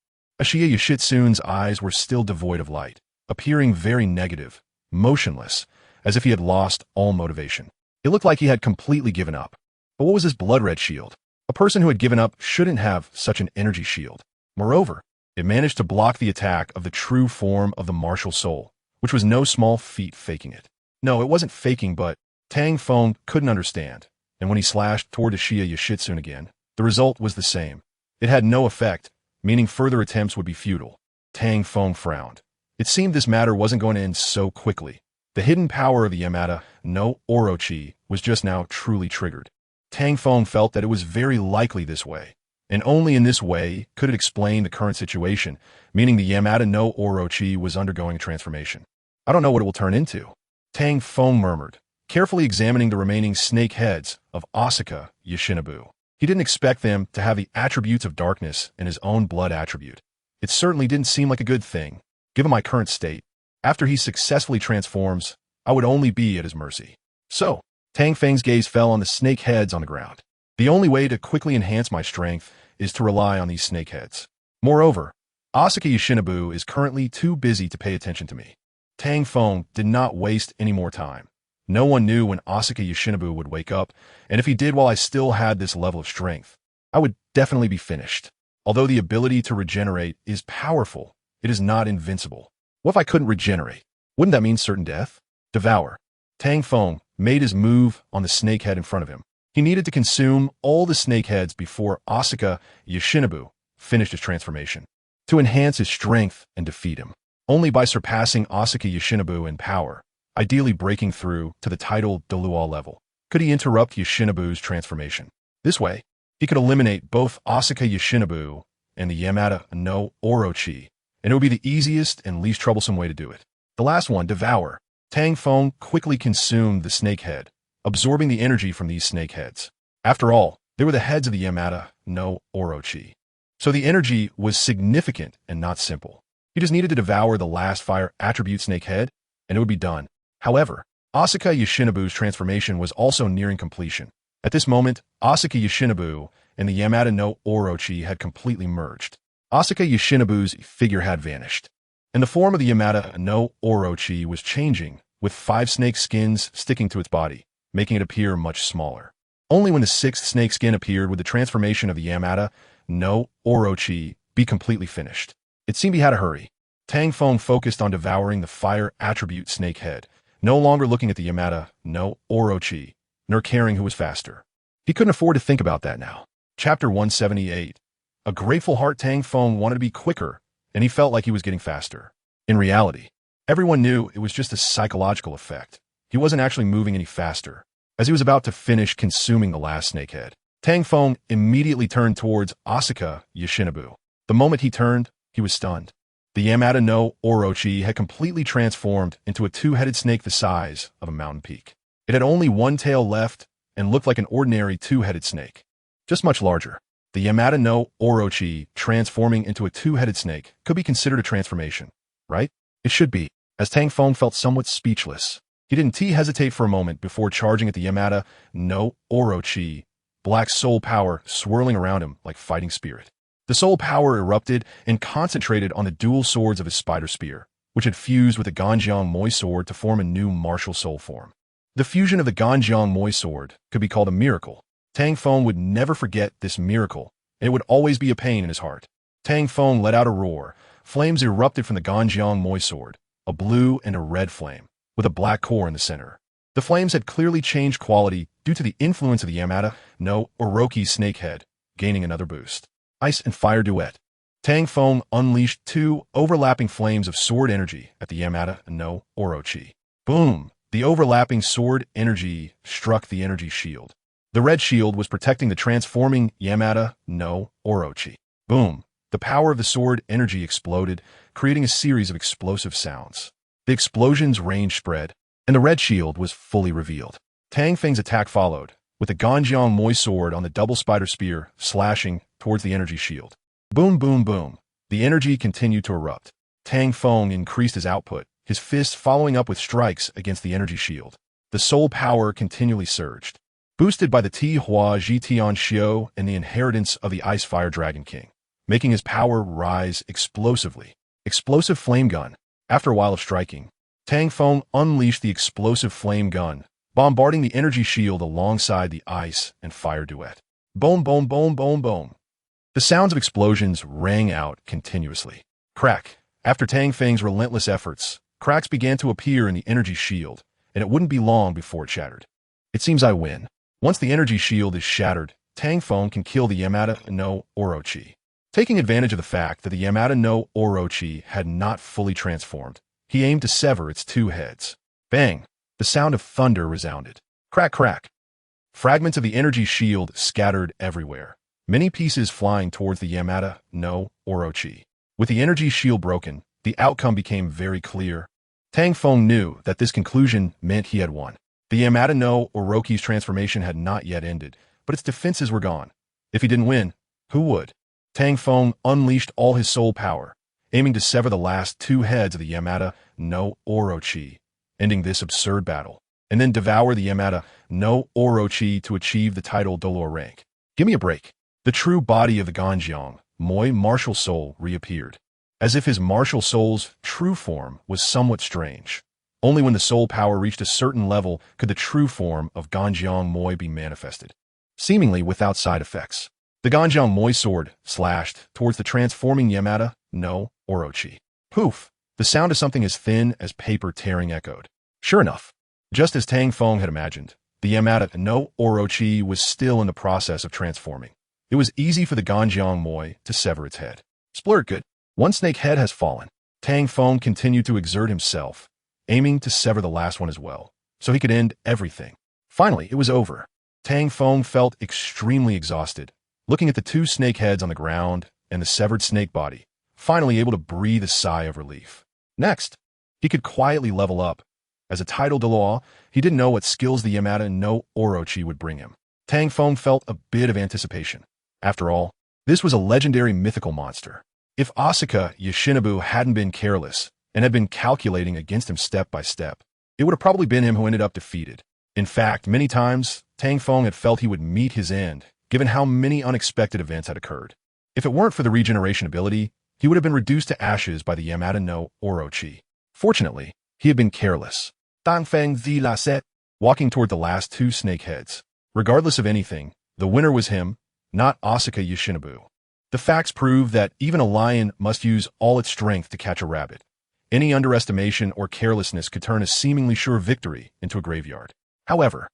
Ashiya Yashitsun's eyes were still devoid of light, appearing very negative, motionless, as if he had lost all motivation. It looked like he had completely given up. But what was this blood-red shield? A person who had given up shouldn't have such an energy shield. Moreover, it managed to block the attack of the true form of the martial soul, which was no small feat faking it. No, it wasn't faking, but Tang Feng couldn't understand, and when he slashed toward Ashiya Yashitsun again, the result was the same. It had no effect, meaning further attempts would be futile. Tang Feng frowned. It seemed this matter wasn't going to end so quickly. The hidden power of the Yamada no Orochi was just now truly triggered. Tang Feng felt that it was very likely this way, and only in this way could it explain the current situation, meaning the Yamada no Orochi was undergoing a transformation. "I don't know what it will turn into," Tang Feng murmured, carefully examining the remaining snake heads of Asuka Yoshinobu. He didn't expect them to have the attributes of darkness and his own blood attribute. It certainly didn't seem like a good thing, given my current state. After he successfully transforms, I would only be at his mercy. So, Tang Feng's gaze fell on the snake heads on the ground. The only way to quickly enhance my strength is to rely on these snake heads. Moreover, Asuka Yoshinobu is currently too busy to pay attention to me. Tang Feng did not waste any more time. No one knew when Asuka Yoshinobu would wake up, and if he did while I still had this level of strength, I would definitely be finished. Although the ability to regenerate is powerful, it is not invincible. What if I couldn't regenerate? Wouldn't that mean certain death? Devour. Tang Feng made his move on the snake head in front of him. He needed to consume all the snake heads before Asuka Yoshinobu finished his transformation, to enhance his strength and defeat him. Only by surpassing Asuka Yoshinobu in power, ideally breaking through to the title Douluo level, could he interrupt Yoshinobu's transformation. This way, he could eliminate both Asuka Yoshinobu and the Yamada no Orochi, and it would be the easiest and least troublesome way to do it. The last one, Devour. Tang Feng quickly consumed the snake head, absorbing the energy from these snake heads. After all, they were the heads of the Yamada no Orochi. So the energy was significant and not simple. He just needed to devour the last fire attribute snake head, and it would be done. However, Asuka Yoshinobu's transformation was also nearing completion. At this moment, Asuka Yoshinobu and the Yamada no Orochi had completely merged. Asuka Yoshinobu's figure had vanished, and the form of the Yamada no Orochi was changing, with 5 snake skins sticking to its body, making it appear much smaller. Only when the 6th snake skin appeared would the transformation of the Yamada no Orochi be completely finished. It seemed he had to hurry. Tang Feng focused on devouring the fire attribute snake head, no longer looking at the Yamada no Orochi, nor caring who was faster. He couldn't afford to think about that now. Chapter 178. A grateful heart. Tang Feng wanted to be quicker, and he felt like he was getting faster. In reality, everyone knew it was just a psychological effect. He wasn't actually moving any faster. As he was about to finish consuming the last snakehead, Tang Feng immediately turned towards Asuka Yoshinobu. The moment he turned, he was stunned. The Yamada no Orochi had completely transformed into a 2-headed snake the size of a mountain peak. It had only one tail left and looked like an ordinary 2-headed snake, just much larger. The Yamada no Orochi transforming into a 2-headed snake could be considered a transformation, right? It should be. As Tang Feng felt somewhat speechless, he didn't hesitate for a moment before charging at the Yamada no Orochi, black soul power swirling around him like fighting spirit. The soul power erupted and concentrated on the dual swords of his spider spear, which had fused with the Ganjiang Moi sword to form a new martial soul form. The fusion of the Ganjiang Moi sword could be called a miracle. Tang Feng would never forget this miracle, and it would always be a pain in his heart. Tang Feng let out a roar. Flames erupted from the Ganjiang Moi sword, a blue and a red flame, with a black core in the center. The flames had clearly changed quality due to the influence of the Yamada no Orochi snakehead, gaining another boost. Ice and fire duet. Tang Feng unleashed 2 overlapping flames of sword energy at the Yamada no Orochi. Boom! The overlapping sword energy struck the energy shield. The red shield was protecting the transforming Yamada no Orochi. Boom! The power of the sword energy exploded, creating a series of explosive sounds. The explosion's range spread, and the red shield was fully revealed. Tang Feng's attack followed, with the Ganjiang Moi sword on the double spider spear slashing towards the energy shield. Boom, boom, boom. The energy continued to erupt. Tang Feng increased his output, his fists following up with strikes against the energy shield. The soul power continually surged, boosted by the Tihua Jitian Xiao and the inheritance of the Ice Fire Dragon King, making his power rise explosively. Explosive flame gun. After a while of striking, Tang Feng unleashed the explosive flame gun, bombarding the energy shield alongside the ice and fire duet. Boom, boom, boom, boom, boom. The sounds of explosions rang out continuously. Crack. After Tang Feng's relentless efforts, cracks began to appear in the energy shield, and it wouldn't be long before it shattered. It seems I win. Once the energy shield is shattered, Tang Feng can kill the Yamada no Orochi. Taking advantage of the fact that the Yamada no Orochi had not fully transformed, he aimed to sever its 2 heads. Bang! The sound of thunder resounded. Crack, crack. Fragments of the energy shield scattered everywhere, many pieces flying towards the Yamada no Orochi. With the energy shield broken, the outcome became very clear. Tang Feng knew that this conclusion meant he had won. The Yamada no Orochi's transformation had not yet ended, but its defenses were gone. If he didn't win, who would? Tang Feng unleashed all his soul power, aiming to sever the last 2 heads of the Yamada no Orochi, ending this absurd battle. and then devour the Yamada no Orochi to achieve the title Douluo rank. Give me a break. The true body of the Ganjiang, Moi martial soul, reappeared, as if his martial soul's true form was somewhat strange. Only when the soul power reached a certain level could the true form of Ganjiang Moi be manifested, seemingly without side effects. The Ganjiang Moi sword slashed towards the transforming Yamada no Orochi. Poof! The sound of something as thin as paper tearing echoed. Sure enough, just as Tang Feng had imagined, the Yamada no Orochi was still in the process of transforming. It was easy for the Ganjiang Moi to sever its head. Splurt good. One snake head has fallen. Tang Feng continued to exert himself, aiming to sever the last one as well, so he could end everything. Finally, it was over. Tang Feng felt extremely exhausted, looking at the two snake heads on the ground and the severed snake body, finally able to breathe a sigh of relief. Next, he could quietly level up. As a title Douluo, he didn't know what skills the Yamada no Orochi would bring him. Tang Feng felt a bit of anticipation. After all, this was a legendary mythical monster. If Asuka Yoshinobu hadn't been careless and had been calculating against him step by step, it would have probably been him who ended up defeated. In fact, many times, Tang Feng had felt he would meet his end, given how many unexpected events had occurred. If it weren't for the regeneration ability, he would have been reduced to ashes by the Yamada no Orochi. Fortunately, he had been careless. Tang Feng la set, walking toward the last two snake heads. Regardless of anything, the winner was him, not Asuka Yoshinobu. The facts prove that even a lion must use all its strength to catch a rabbit. Any underestimation or carelessness could turn a seemingly sure victory into a graveyard. However,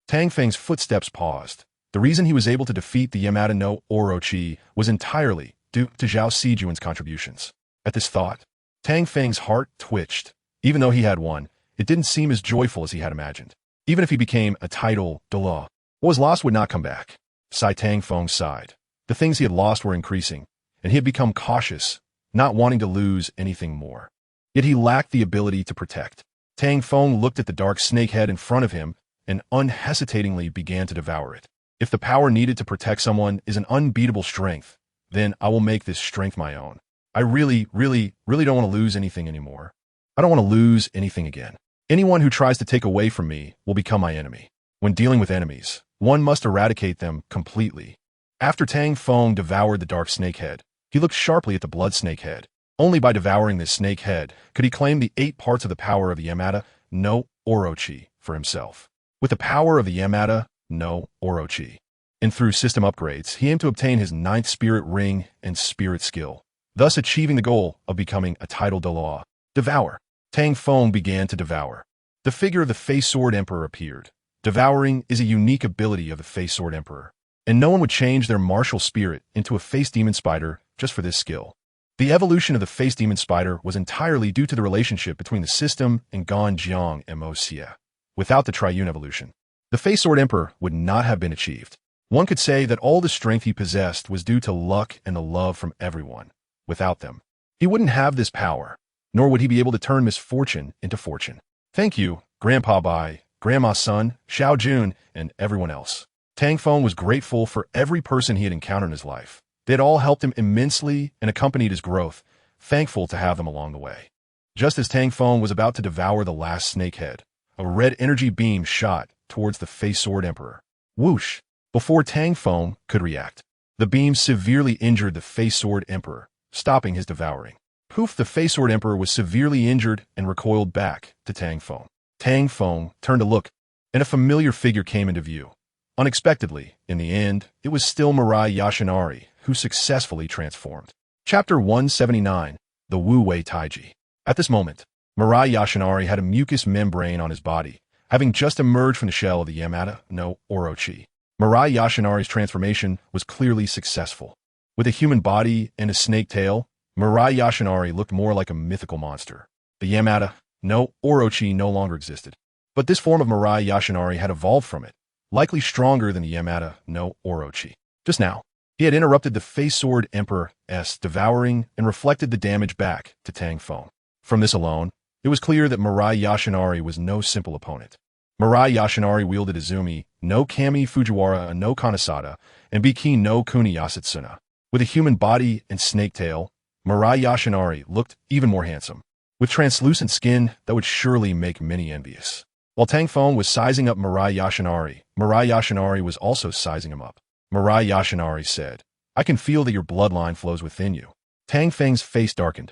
Tang Feng's footsteps paused. The reason he was able to defeat the Yamada no Orochi was entirely due to Zhao Sijuan's contributions. At this thought, Tang Feng's heart twitched. Even though he had won, it didn't seem as joyful as he had imagined. Even if he became a title Douluo, what was lost would not come back. Tang Feng sighed. The things he had lost were increasing, and he had become cautious, not wanting to lose anything more. Yet he lacked the ability to protect. Tang Feng looked at the dark snakehead in front of him and unhesitatingly began to devour it. If the power needed to protect someone is an unbeatable strength, then I will make this strength my own. I really don't want to lose anything anymore. I don't want to lose anything again. Anyone who tries to take away from me will become my enemy. When dealing with enemies, one must eradicate them completely. After Tang Feng devoured the dark snakehead, he looked sharply at the blood snakehead. Only by devouring this snakehead could he claim the 8 parts of the power of the Yamada no Orochi for himself. With the power of the Yamada no Orochi, and through system upgrades, he aimed to obtain his 9th spirit ring and spirit skill, thus achieving the goal of becoming a title Douluo. Devour. Tang Feng began to devour. The figure of the Face Sword Emperor appeared. Devouring is a unique ability of the Face Sword Emperor, and no one would change their martial spirit into a face demon spider just for this skill. The evolution of the face demon spider was entirely due to the relationship between the system and Ganjiang Moxia. Without the triune evolution, the Face Sword Emperor would not have been achieved. One could say that all the strength he possessed was due to luck and the love from everyone. Without them, he wouldn't have this power, nor would he be able to turn misfortune into fortune. Thank you, Grandpa Bai, Grandma's son, Xiao Jun, and everyone else. Tang Feng was grateful for every person he had encountered in his life. They had all helped him immensely and accompanied his growth, thankful to have them along the way. Just as Tang Feng was about to devour the last snakehead, a red energy beam shot towards the Face Sword Emperor. Whoosh! Before Tang Feng could react, the beam severely injured the Face Sword Emperor, stopping his devouring. Poof! The Face Sword Emperor was severely injured and recoiled back to Tang Feng. Tang Feng turned to look, and a familiar figure came into view. Unexpectedly, in the end, it was still Mirai Yoshinari, who successfully transformed. Chapter 179, The Wu Wei Taiji. At this moment, Mirai Yoshinari had a mucous membrane on his body, having just emerged from the shell of the Yamada no Orochi. Mirai Yoshinari's transformation was clearly successful. With a human body and a snake tail, Mirai Yoshinari looked more like a mythical monster. The Yamada no Orochi no longer existed, but this form of Mirai Yoshinari had evolved from it, likely stronger than the Yamada no Orochi. Just now, he had interrupted the Face Sword Emperor's devouring and reflected the damage back to Tang Feng. From this alone, it was clear that Mirai Yoshinari was no simple opponent. Mirai Yoshinari wielded Izumi no Kami Fujiwara no Kanasada and Biki no Kuni Yasutsuna. With a human body and snake tail, Mirai Yoshinari looked even more handsome, with translucent skin that would surely make many envious. While Tang Feng was sizing up Mirai Yoshinari was also sizing him up. Mirai Yoshinari said, "I can feel that your bloodline flows within you." Tang Feng's face darkened.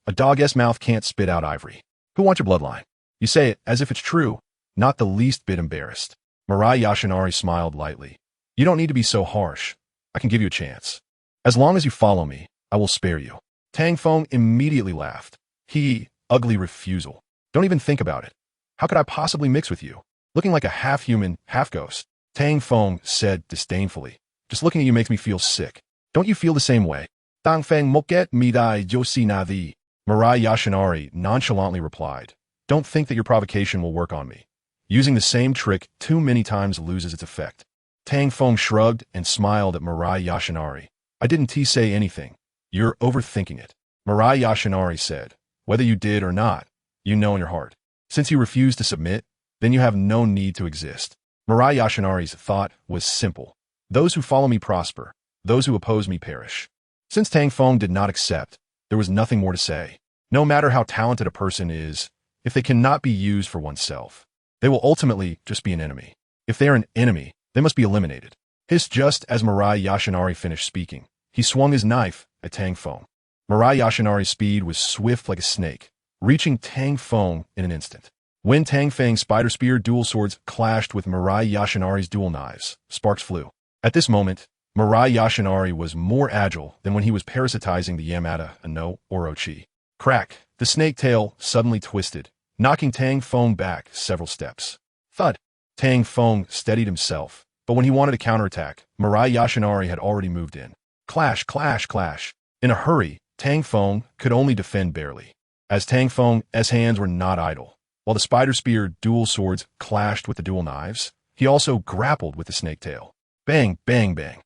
"A dog-s mouth can't spit out ivory. Who wants your bloodline?" You say it as if it's true, not the least bit embarrassed. Mirai Yoshinari smiled lightly. "You don't need to be so harsh. I can give you a chance. As long as you follow me, I will spare you." Tang Feng immediately laughed. Ugly refusal. "Don't even think about it. How could I possibly mix with you? Looking like a half-human, half-ghost." Tang Feng said disdainfully. "Just looking at you makes me feel sick. Don't you feel the same way?" "Tang Feng moket midai josi navi." Mirai Yoshinari nonchalantly replied, "Don't think that your provocation will work on me. Using the same trick too many times loses its effect." Tang Feng shrugged and smiled at Mirai Yoshinari. "I didn't say anything. You're overthinking it." Mirai Yoshinari said, "Whether you did or not, you know in your heart. Since you refuse to submit, then you have no need to exist." Mirai Yoshinari's thought was simple. Those who follow me prosper. Those who oppose me perish. Since Tang Feng did not accept, there was nothing more to say. No matter how talented a person is, if they cannot be used for oneself, they will ultimately just be an enemy. If they are an enemy, they must be eliminated. Just as Mirai Yoshinari finished speaking, he swung his knife at Tang Feng. Mirai Yoshinari's speed was swift like a snake, reaching Tang Feng in an instant. When Tang Feng's spider spear dual swords clashed with Mirai Yoshinari's dual knives, sparks flew. At this moment, Mirai Yoshinari was more agile than when he was parasitizing the Yamada no Orochi. Crack! The snake tail suddenly twisted, knocking Tang Feng back several steps. Thud! Tang Feng steadied himself, but when he wanted to counterattack, Mirai Yoshinari had already moved in. Clash, clash, clash. In a hurry, Tang Feng could only defend barely, as Tang Feng's hands were not idle. While the spider spear dual swords clashed with the dual knives, he also grappled with the snake tail. Bang, bang, bang.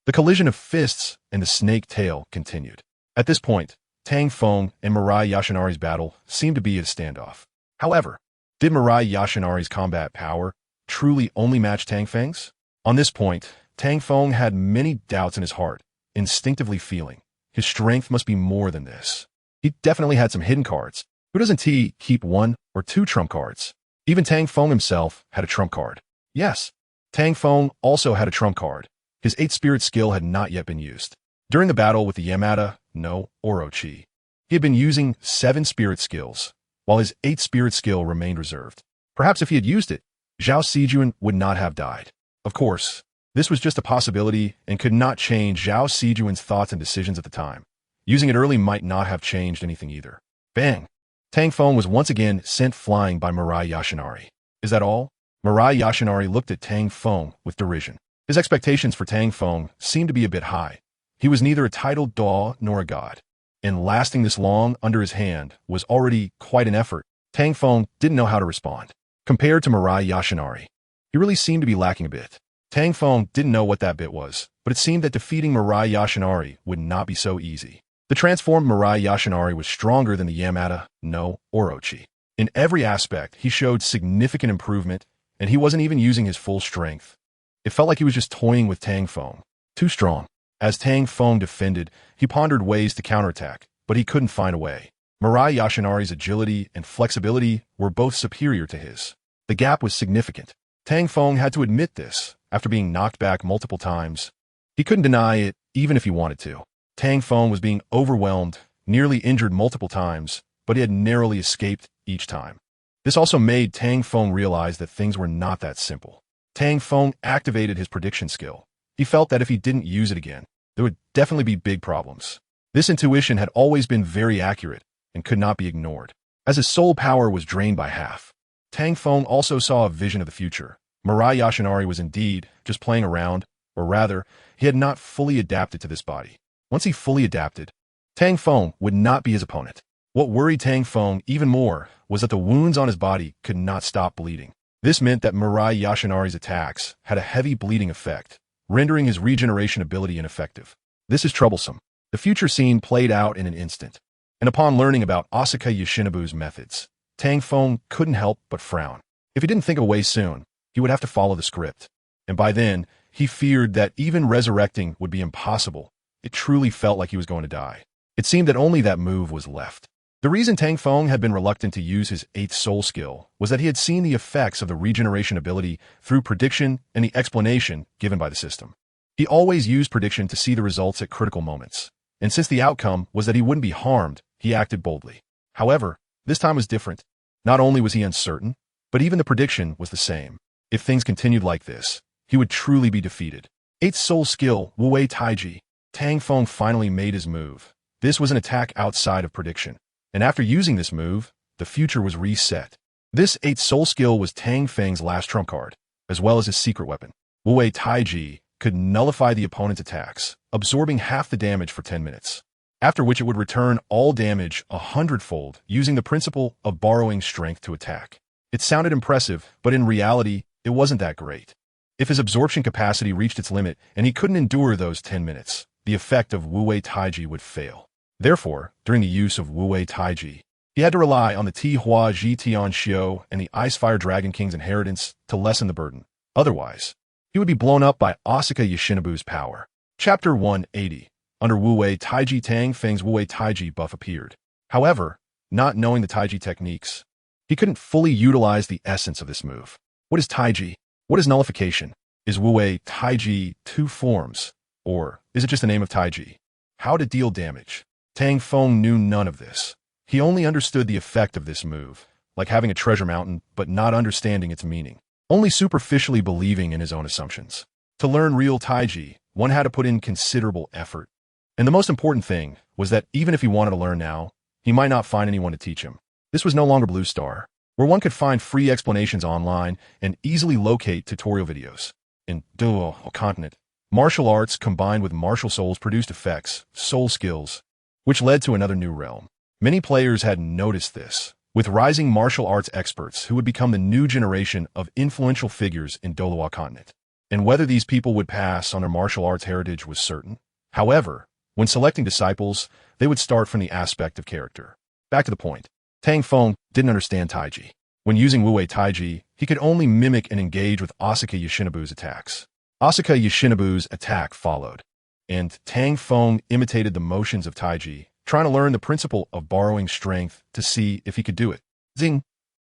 The collision of fists and the snake tail continued. At this point, Tang Feng and Mirai Yoshinari's battle seemed to be at a standoff. However, did Mirai Yoshinari's combat power truly only match Tang Feng's? On this point, Tang Feng had many doubts in his heart, instinctively feeling his strength must be more than this. He definitely had some hidden cards. Who doesn't keep 1 or 2 trump cards? Even Tang Feng himself had a trump card. Yes, Tang Feng also had a trump card. His 8 spirit skill had not yet been used. During the battle with the Yamada no Orochi, he had been using 7 spirit skills, while his 8 spirit skill remained reserved. Perhaps if he had used it, Zhao Sijuan would not have died. Of course, this was just a possibility and could not change Zhao Sijuan's thoughts and decisions at the time. Using it early might not have changed anything either. Bang! Tang Feng was once again sent flying by Mirai Yoshinari. Is that all? Mirai Yoshinari looked at Tang Feng with derision. His expectations for Tang Feng seemed to be a bit high. He was neither a titled Daw nor a god, and lasting this long under his hand was already quite an effort. Tang Feng didn't know how to respond. Compared to Mirai Yoshinari, he really seemed to be lacking a bit. Tang Feng didn't know what that bit was, but it seemed that defeating Mirai Yoshinari would not be so easy. The transformed Mirai Yoshinari was stronger than the Yamada no Orochi. In every aspect, he showed significant improvement, and he wasn't even using his full strength. It felt like he was just toying with Tang Feng. Too strong. As Tang Feng defended, he pondered ways to counterattack, but he couldn't find a way. Mirai Yoshinari's agility and flexibility were both superior to his. The gap was significant. Tang Feng had to admit this after being knocked back multiple times. He couldn't deny it even if he wanted to. Tang Feng was being overwhelmed, nearly injured multiple times, but he had narrowly escaped each time. This also made Tang Feng realize that things were not that simple. Tang Feng activated his prediction skill. He felt that if he didn't use it again, there would definitely be big problems. This intuition had always been very accurate and could not be ignored. As his soul power was drained by half, Tang Feng also saw a vision of the future. Mirai Yoshinari was indeed just playing around, or rather, he had not fully adapted to this body. Once he fully adapted, Tang Feng would not be his opponent. What worried Tang Feng even more was that the wounds on his body could not stop bleeding. This meant that Mirai Yoshinari's attacks had a heavy bleeding effect, rendering his regeneration ability ineffective. This is troublesome. The future scene played out in an instant, and upon learning about Asuka Yoshinobu's methods, Tang Feng couldn't help but frown. If he didn't think of a way soon, he would have to follow the script. And by then, he feared that even resurrecting would be impossible. It truly felt like he was going to die. It seemed that only that move was left. The reason Tang Feng had been reluctant to use his 8th soul skill was that he had seen the effects of the regeneration ability through prediction and the explanation given by the system. He always used prediction to see the results at critical moments, and since the outcome was that he wouldn't be harmed, he acted boldly. However, this time was different. Not only was he uncertain, but even the prediction was the same. If things continued like this, he would truly be defeated. 8th soul skill, Wu Wei Taiji. Tang Feng finally made his move. This was an attack outside of prediction, and after using this move, the future was reset. This 8th soul skill was Tang Feng's last trump card, as well as his secret weapon. Wu Wei Taiji could nullify the opponent's attacks, absorbing half the damage for 10 minutes, after which it would return all damage 100-fold using the principle of borrowing strength to attack. It sounded impressive, but in reality, it wasn't that great. If his absorption capacity reached its limit and he couldn't endure those 10 minutes, the effect of Wu Wei Taiji would fail. Therefore, during the use of Wu Wei Taiji, he had to rely on the Tihua Ji Tian Xiu and the Icefire Dragon King's inheritance to lessen the burden. Otherwise, he would be blown up by Asuka Yoshinobu's power. Chapter 180. Under Wu Wei Taiji, Tang Feng's Wu Wei Taiji buff appeared. However, not knowing the Taiji techniques, he couldn't fully utilize the essence of this move. What is Taiji? What is nullification? Is Wu Wei Taiji 2 forms? Or is it just the name of Taiji? How to deal damage? Tang Feng knew none of this. He only understood the effect of this move, like having a treasure mountain but not understanding its meaning, only superficially believing in his own assumptions. To learn real Taiji, one had to put in considerable effort. And the most important thing was that even if he wanted to learn now, he might not find anyone to teach him. This was no longer Blue Star, where one could find free explanations online and easily locate tutorial videos. In Douluo continent, martial arts combined with martial souls produced effects, soul skills, which led to another new realm. Many players had noticed this, with rising martial arts experts who would become the new generation of influential figures in Douluo continent. And whether these people would pass on their martial arts heritage was certain. However, when selecting disciples, they would start from the aspect of character. Back to the point, Tang Feng didn't understand Taiji. When using Wu Wei Taiji, he could only mimic and engage with Asuka Yoshinobu's attacks. Asuka Yoshinobu's attack followed, and Tang Feng imitated the motions of Taiji, trying to learn the principle of borrowing strength to see if he could do it. Zing!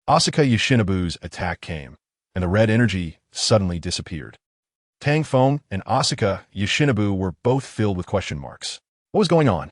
Asuka Yoshinobu's attack came, and the red energy suddenly disappeared. Tang Feng and Asuka Yoshinobu were both filled with question marks. What was going on?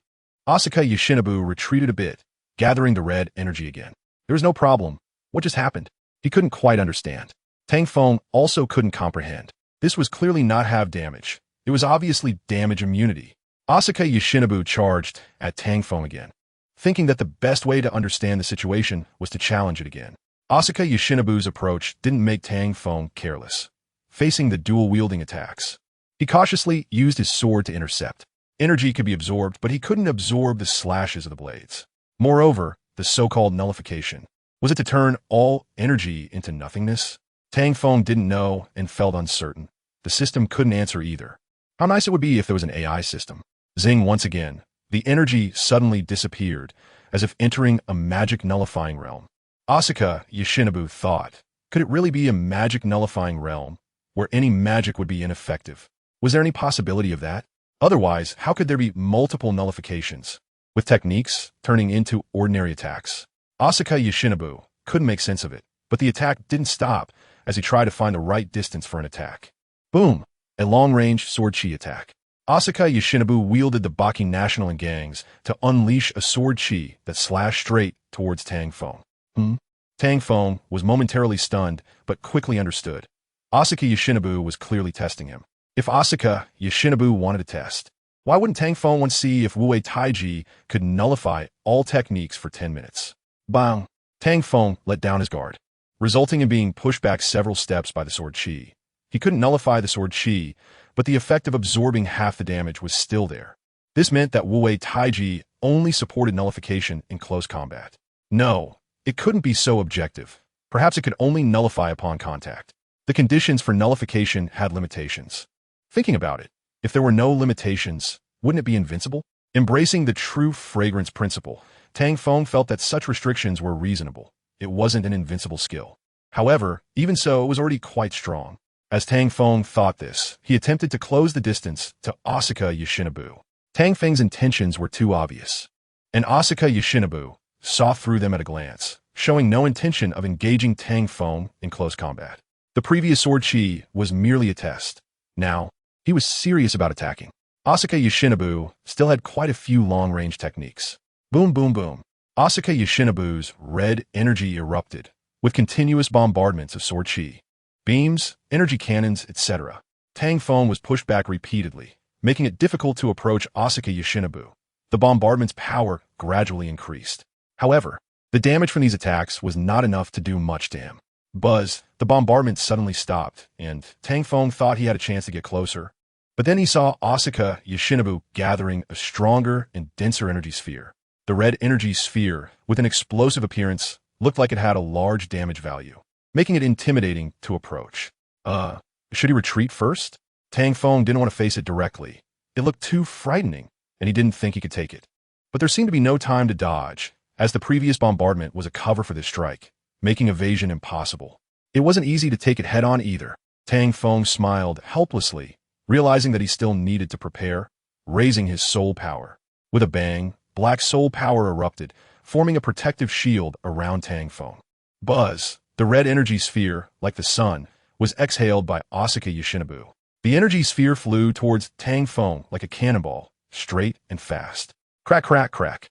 Asuka Yoshinobu retreated a bit, gathering the red energy again. There was no problem. What just happened? He couldn't quite understand. Tang Feng also couldn't comprehend. This was clearly not have damage. It was obviously damage immunity. Asuka Yoshinobu charged at Tang Feng again, thinking that the best way to understand the situation was to challenge it again. Asuka Yoshinobu's approach didn't make Tang Feng careless, facing the dual-wielding attacks. He cautiously used his sword to intercept. Energy could be absorbed, but he couldn't absorb the slashes of the blades. Moreover, the so-called nullification. Was it to turn all energy into nothingness? Tang Feng didn't know and felt uncertain. The system couldn't answer either. How nice it would be if there was an AI system. Zing once again. The energy suddenly disappeared, as if entering a magic nullifying realm. Asuka Yoshinobu thought, could it really be a magic nullifying realm, where any magic would be ineffective? Was there any possibility of that? Otherwise, how could there be multiple nullifications, with techniques turning into ordinary attacks? Asuka Yoshinobu couldn't make sense of it, but the attack didn't stop as he tried to find the right distance for an attack. Boom! A long-range sword chi attack. Asuka Yoshinobu wielded the Baki National and Gangs to unleash a sword chi that slashed straight towards Tang Feng. Tang Feng was momentarily stunned, but quickly understood. Asuka Yoshinobu was clearly testing him. If Asuka Yoshinobu wanted to test, why wouldn't Tang Feng want to see if Wu Wei Taiji could nullify all techniques for 10 minutes? Bang! Tang Feng let down his guard, resulting in being pushed back several steps by the sword chi. He couldn't nullify the sword chi, but the effect of absorbing half the damage was still there. This meant that Wu Wei Taiji only supported nullification in close combat. No, it couldn't be so objective. Perhaps it could only nullify upon contact. The conditions for nullification had limitations. Thinking about it, if there were no limitations, wouldn't it be invincible? Embracing the true fragrance principle, Tang Feng felt that such restrictions were reasonable. It wasn't an invincible skill. However, even so, it was already quite strong. As Tang Feng thought this, he attempted to close the distance to Asuka Yoshinobu. Tang Feng's intentions were too obvious, and Asuka Yoshinobu saw through them at a glance, showing no intention of engaging Tang Feng in close combat. The previous sword chi was merely a test. Now, he was serious about attacking. Asuka Yoshinobu still had quite a few long-range techniques. Boom, boom, boom. Asuka Yoshinobu's red energy erupted, with continuous bombardments of sword chi, beams, energy cannons, etc. Tang Feng was pushed back repeatedly, making it difficult to approach Asuka Yoshinobu. The bombardment's power gradually increased. However, the damage from these attacks was not enough to do much to him. Buzz, the bombardment suddenly stopped, and Tang Feng thought he had a chance to get closer. But then he saw Asuka Yoshinobu gathering a stronger and denser energy sphere. The red energy sphere, with an explosive appearance, looked like it had a large damage value, making it intimidating to approach. Should he retreat first? Tang Feng didn't want to face it directly. It looked too frightening, and he didn't think he could take it. But there seemed to be no time to dodge, as the previous bombardment was a cover for this strike, making evasion impossible. It wasn't easy to take it head-on either. Tang Feng smiled helplessly, realizing that he still needed to prepare, raising his soul power. With a bang, black soul power erupted, forming a protective shield around Tang Feng. Buzz, the red energy sphere, like the sun, was exhaled by Asuka Yoshinobu. The energy sphere flew towards Tang Feng like a cannonball, straight and fast. Crack, crack, crack.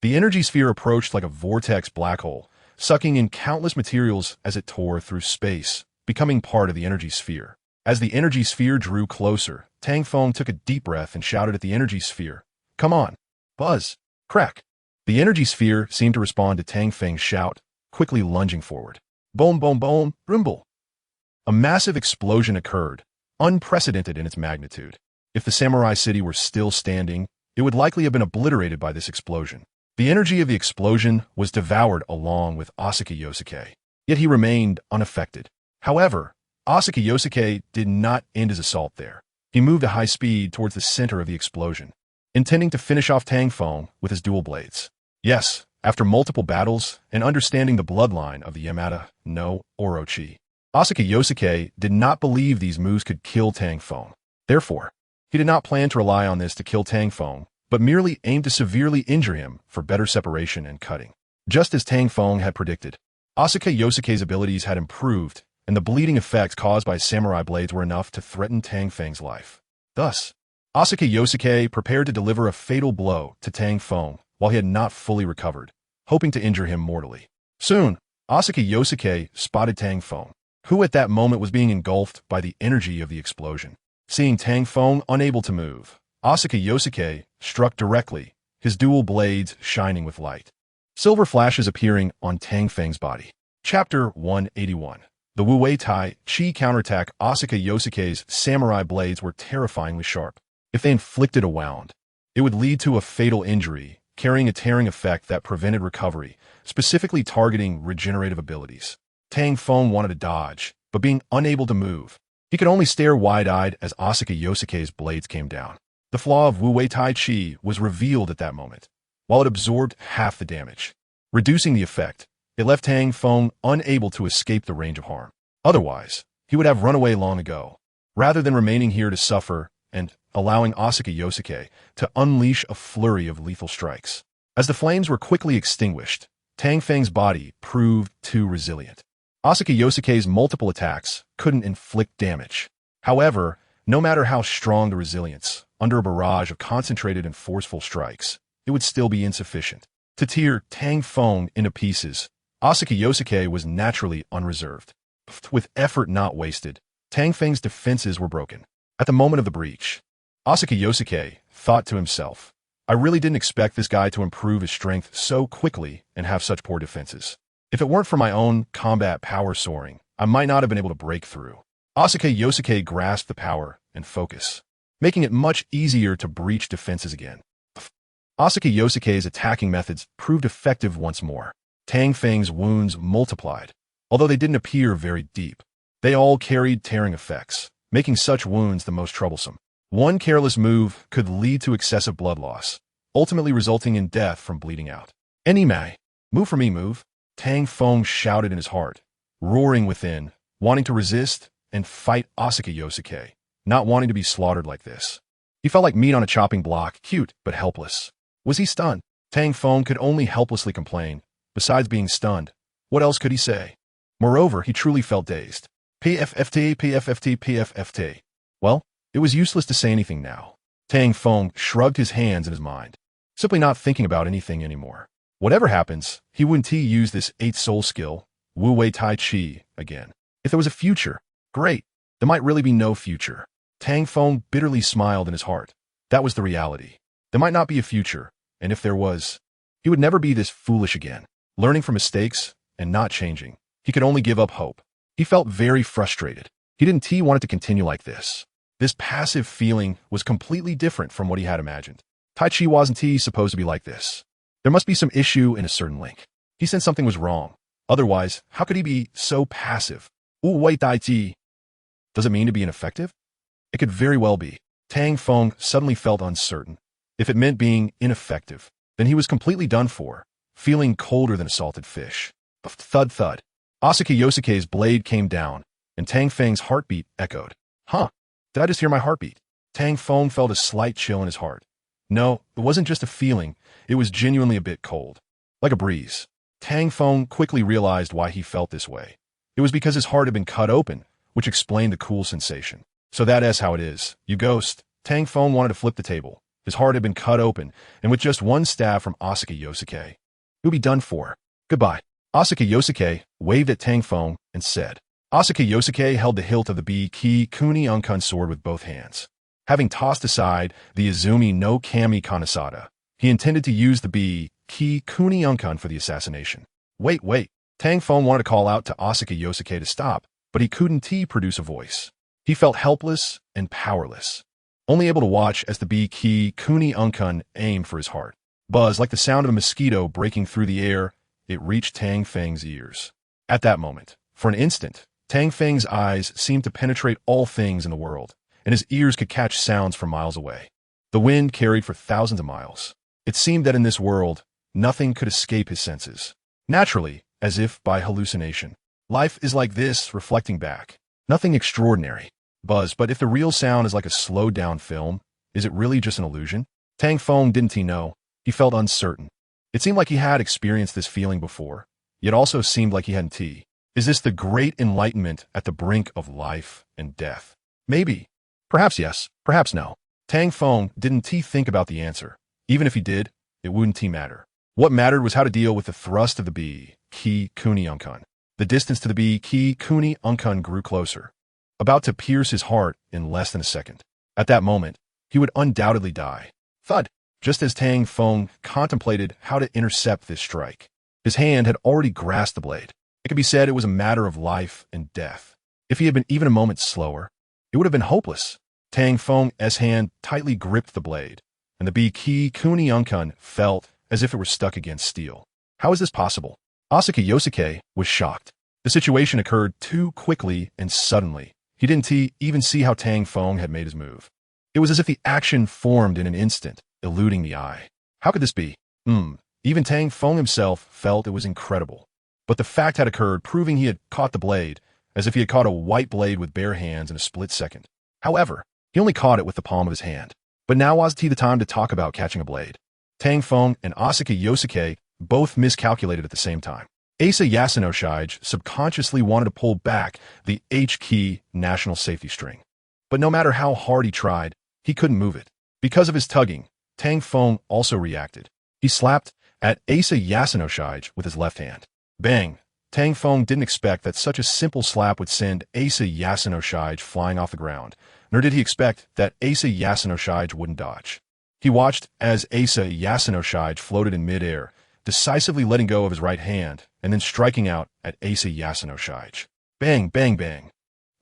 The energy sphere approached like a vortex black hole, sucking in countless materials as it tore through space, becoming part of the energy sphere. As the energy sphere drew closer, Tang Feng took a deep breath and shouted at the energy sphere, "Come on! Buzz! Crack!" The energy sphere seemed to respond to Tang Feng's shout, quickly lunging forward. Boom, boom, boom, rumble! A massive explosion occurred, unprecedented in its magnitude. If the samurai city were still standing, it would likely have been obliterated by this explosion. The energy of the explosion was devoured along with Asuka Yosuke, yet he remained unaffected. However, Asuka Yosuke did not end his assault there. He moved at high speed towards the center of the explosion, intending to finish off Tang Feng with his dual blades. Yes, after multiple battles and understanding the bloodline of the Yamada no Orochi, Asuka Yosuke did not believe these moves could kill Tang Feng. Therefore, he did not plan to rely on this to kill Tang Feng, but merely aimed to severely injure him for better separation and cutting. Just as Tang Feng had predicted, Asuka Yosuke's abilities had improved, and the bleeding effects caused by samurai blades were enough to threaten Tang Feng's life. Thus, Asuka Yosuke prepared to deliver a fatal blow to Tang Feng while he had not fully recovered, hoping to injure him mortally. Soon, Asuka Yosuke spotted Tang Feng, who at that moment was being engulfed by the energy of the explosion. Seeing Tang Feng unable to move, Asuka Yosuke struck directly, his dual blades shining with light. Silver flashes appearing on Tang Feng's body. Chapter 181. The Wu Wei Tai Chi counterattack. Asuka Yosuke's samurai blades were terrifyingly sharp. If they inflicted a wound, it would lead to a fatal injury, carrying a tearing effect that prevented recovery, specifically targeting regenerative abilities. Tang Feng wanted to dodge, but being unable to move, he could only stare wide-eyed as Asuka Yosuke's blades came down. The flaw of Wu Wei Tai Chi was revealed at that moment, while it absorbed half the damage. Reducing the effect, it left Tang Feng unable to escape the range of harm. Otherwise, he would have run away long ago, rather than remaining here to suffer and allowing Asuka Yosuke to unleash a flurry of lethal strikes. As the flames were quickly extinguished, Tang Feng's body proved too resilient. Asuka Yosuke's multiple attacks couldn't inflict damage. However, no matter how strong the resilience, under a barrage of concentrated and forceful strikes, it would still be insufficient. To tear Tang Feng into pieces, Asuka Yosuke was naturally unreserved. With effort not wasted, Tang Feng's defenses were broken. At the moment of the breach, Asuka Yosuke thought to himself, "I really didn't expect this guy to improve his strength so quickly and have such poor defenses. If it weren't for my own combat power soaring, I might not have been able to break through." Asuka Yosuke grasped the power and focus, making it much easier to breach defenses again. Asuka Yosuke's attacking methods proved effective once more. Tang Feng's wounds multiplied, although they didn't appear very deep. They all carried tearing effects, making such wounds the most troublesome. One careless move could lead to excessive blood loss, ultimately resulting in death from bleeding out. "Enime, move for me, move," Tang Feng shouted in his heart, roaring within, wanting to resist and fight Asuka Yosuke, not wanting to be slaughtered like this. He felt like meat on a chopping block, cute but helpless. Was he stunned? Tang Feng could only helplessly complain. Besides being stunned, what else could he say? Moreover, he truly felt dazed. PFFT, PFFT, PFFT. Well, it was useless to say anything now. Tang Feng shrugged his hands in his mind, simply not thinking about anything anymore. Whatever happens, he wouldn't use this 8th soul skill, Wu Wei Tai Chi, again. If there was a future, great. There might really be no future. Tang Feng bitterly smiled in his heart. That was the reality. There might not be a future, and if there was, he would never be this foolish again. Learning from mistakes and not changing, he could only give up hope. He felt very frustrated. He didn't want it to continue like this. This passive feeling was completely different from what he had imagined. Tai Chi wasn't supposed to be like this. There must be some issue in a certain link. He sensed something was wrong. Otherwise, how could he be so passive? Wu Wei Tai Chi. Does it mean to be ineffective? It could very well be. Tang Feng suddenly felt uncertain. If it meant being ineffective, then he was completely done for, feeling colder than a salted fish. Thud thud. Asaka Yosuke's blade came down, and Tang Feng's heartbeat echoed. Huh? Did I just hear my heartbeat? Tang Feng felt a slight chill in his heart. No, it wasn't just a feeling, it was genuinely a bit cold. Like a breeze. Tang Feng quickly realized why he felt this way. It was because his heart had been cut open, which explained the cool sensation. So that is how it is, you ghost. Tang Feng wanted to flip the table. His heart had been cut open, and with just one stab from Asaka Yosuke, he would be done for. Goodbye. Asaka Yosuke waved at Tang Feng and said. Asaka Yosuke held the hilt of the Bi-Ki Kuni Unkun sword with both hands. Having tossed aside the Izumi no Kami Kanasada, he intended to use the Bi-Ki Kuni Unkun for the assassination. Wait. Tang Feng wanted to call out to Asaka Yosuke to stop, but he couldn't produce a voice. He felt helpless and powerless, only able to watch as the Bi-Ki Kuni Unkun aimed for his heart. Buzz, like the sound of a mosquito breaking through the air, it reached Tang Feng's ears. At that moment, for an instant, Tang Feng's eyes seemed to penetrate all things in the world, and his ears could catch sounds from miles away. The wind carried for thousands of miles. It seemed that in this world, nothing could escape his senses. Naturally, as if by hallucination. Life is like this, reflecting back. Nothing extraordinary. Buzz, but if the real sound is like a slowed-down film, is it really just an illusion? Tang Feng didn't know. He felt uncertain. It seemed like he had experienced this feeling before, yet also seemed like he hadn't. Is this the great enlightenment at the brink of life and death? Maybe. Perhaps yes, perhaps no. Tang Feng didn't think about the answer. Even if he did, it wouldn't matter. What mattered was how to deal with the thrust of the Bi-Ki Kuni Unkun. The distance to the Bi-Ki Kuni Unkun grew closer, about to pierce his heart in less than a second. At that moment, he would undoubtedly die. Thud! Just as Tang Feng contemplated how to intercept this strike, his hand had already grasped the blade. It could be said it was a matter of life and death. If he had been even a moment slower, it would have been hopeless. Tang Feng's hand tightly gripped the blade, and the Bi-Ki Kuni Unkun felt as if it were stuck against steel. How is this possible? Asaka Yosuke was shocked. The situation occurred too quickly and suddenly. He didn't even see how Tang Feng had made his move. It was as if the action formed in an instant, eluding the eye. How could this be? Even Tang Feng himself felt it was incredible. But the fact had occurred, proving he had caught the blade, as if he had caught a white blade with bare hands in a split second. However, he only caught it with the palm of his hand. But now wasn't the time to talk about catching a blade. Tang Feng and Asaka Yosuke both miscalculated at the same time. Asa Yasuno subconsciously wanted to pull back the H-key national safety string. But no matter how hard he tried, he couldn't move it. Because of his tugging, Tang Feng also reacted. He slapped at Asa Yasuno with his left hand. Bang! Tang Feng didn't expect that such a simple slap would send Asa Yasuno flying off the ground, nor did he expect that Asa Yasuno wouldn't dodge. He watched as Asa Yasuno floated in midair, decisively letting go of his right hand, and then striking out at Asa Yasuno. Bang, bang, bang.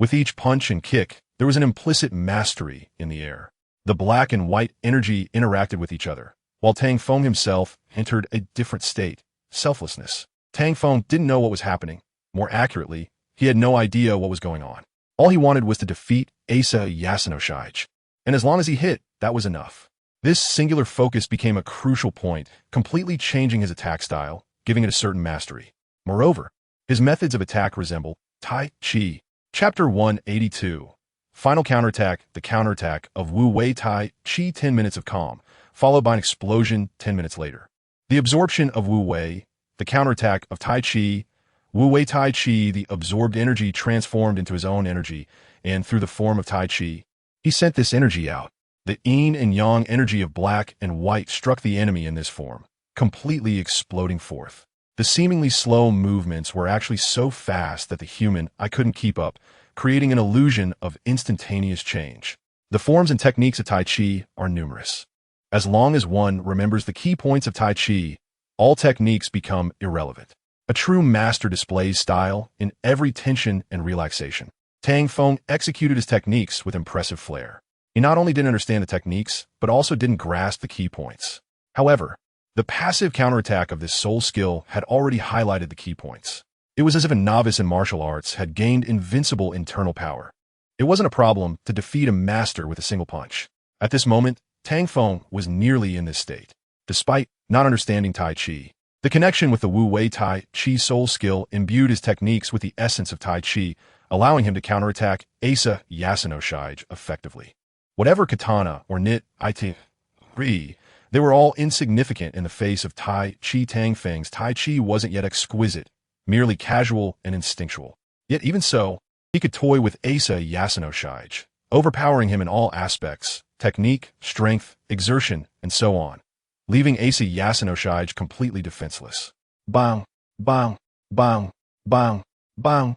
With each punch and kick, there was an implicit mastery in the air. The black and white energy interacted with each other, while Tang Feng himself entered a different state, selflessness. Tang Feng didn't know what was happening. More accurately, he had no idea what was going on. All he wanted was to defeat Asa Yasuno, and as long as he hit, that was enough. This singular focus became a crucial point, completely changing his attack style, giving it a certain mastery. Moreover, his methods of attack resemble Tai Chi. Chapter 182. Final counterattack, the counterattack of Wu Wei Tai Chi 10 minutes of calm, followed by an explosion 10 minutes later. The absorption of Wu Wei, the counterattack of Tai Chi. Wu Wei Tai Chi, the absorbed energy transformed into his own energy, and through the form of Tai Chi, he sent this energy out. The yin and yang energy of black and white struck the enemy in this form, completely exploding forth. The seemingly slow movements were actually so fast that the human I couldn't keep up, creating an illusion of instantaneous change. The forms and techniques of Tai Chi are numerous. As long as one remembers the key points of Tai Chi, all techniques become irrelevant. A true master displays style in every tension and relaxation. Tang Feng executed his techniques with impressive flair. He not only didn't understand the techniques, but also didn't grasp the key points. However, the passive counterattack of this soul skill had already highlighted the key points. It was as if a novice in martial arts had gained invincible internal power. It wasn't a problem to defeat a master with a single punch. At this moment, Tang Feng was nearly in this state. Despite not understanding Tai Chi, the connection with the Wu Wei Tai Chi soul skill imbued his techniques with the essence of Tai Chi, allowing him to counterattack Asa Yasuno Shige effectively. Whatever katana or nit ri, they were all insignificant in the face of Tai Chi. Tang Feng's Tai Chi wasn't yet exquisite, merely casual and instinctual. Yet even so, he could toy with Asa Yasuno Shige, overpowering him in all aspects, technique, strength, exertion, and so on, leaving Asa Yasuno Shige completely defenseless. Bang, bang, bang, bang, bang.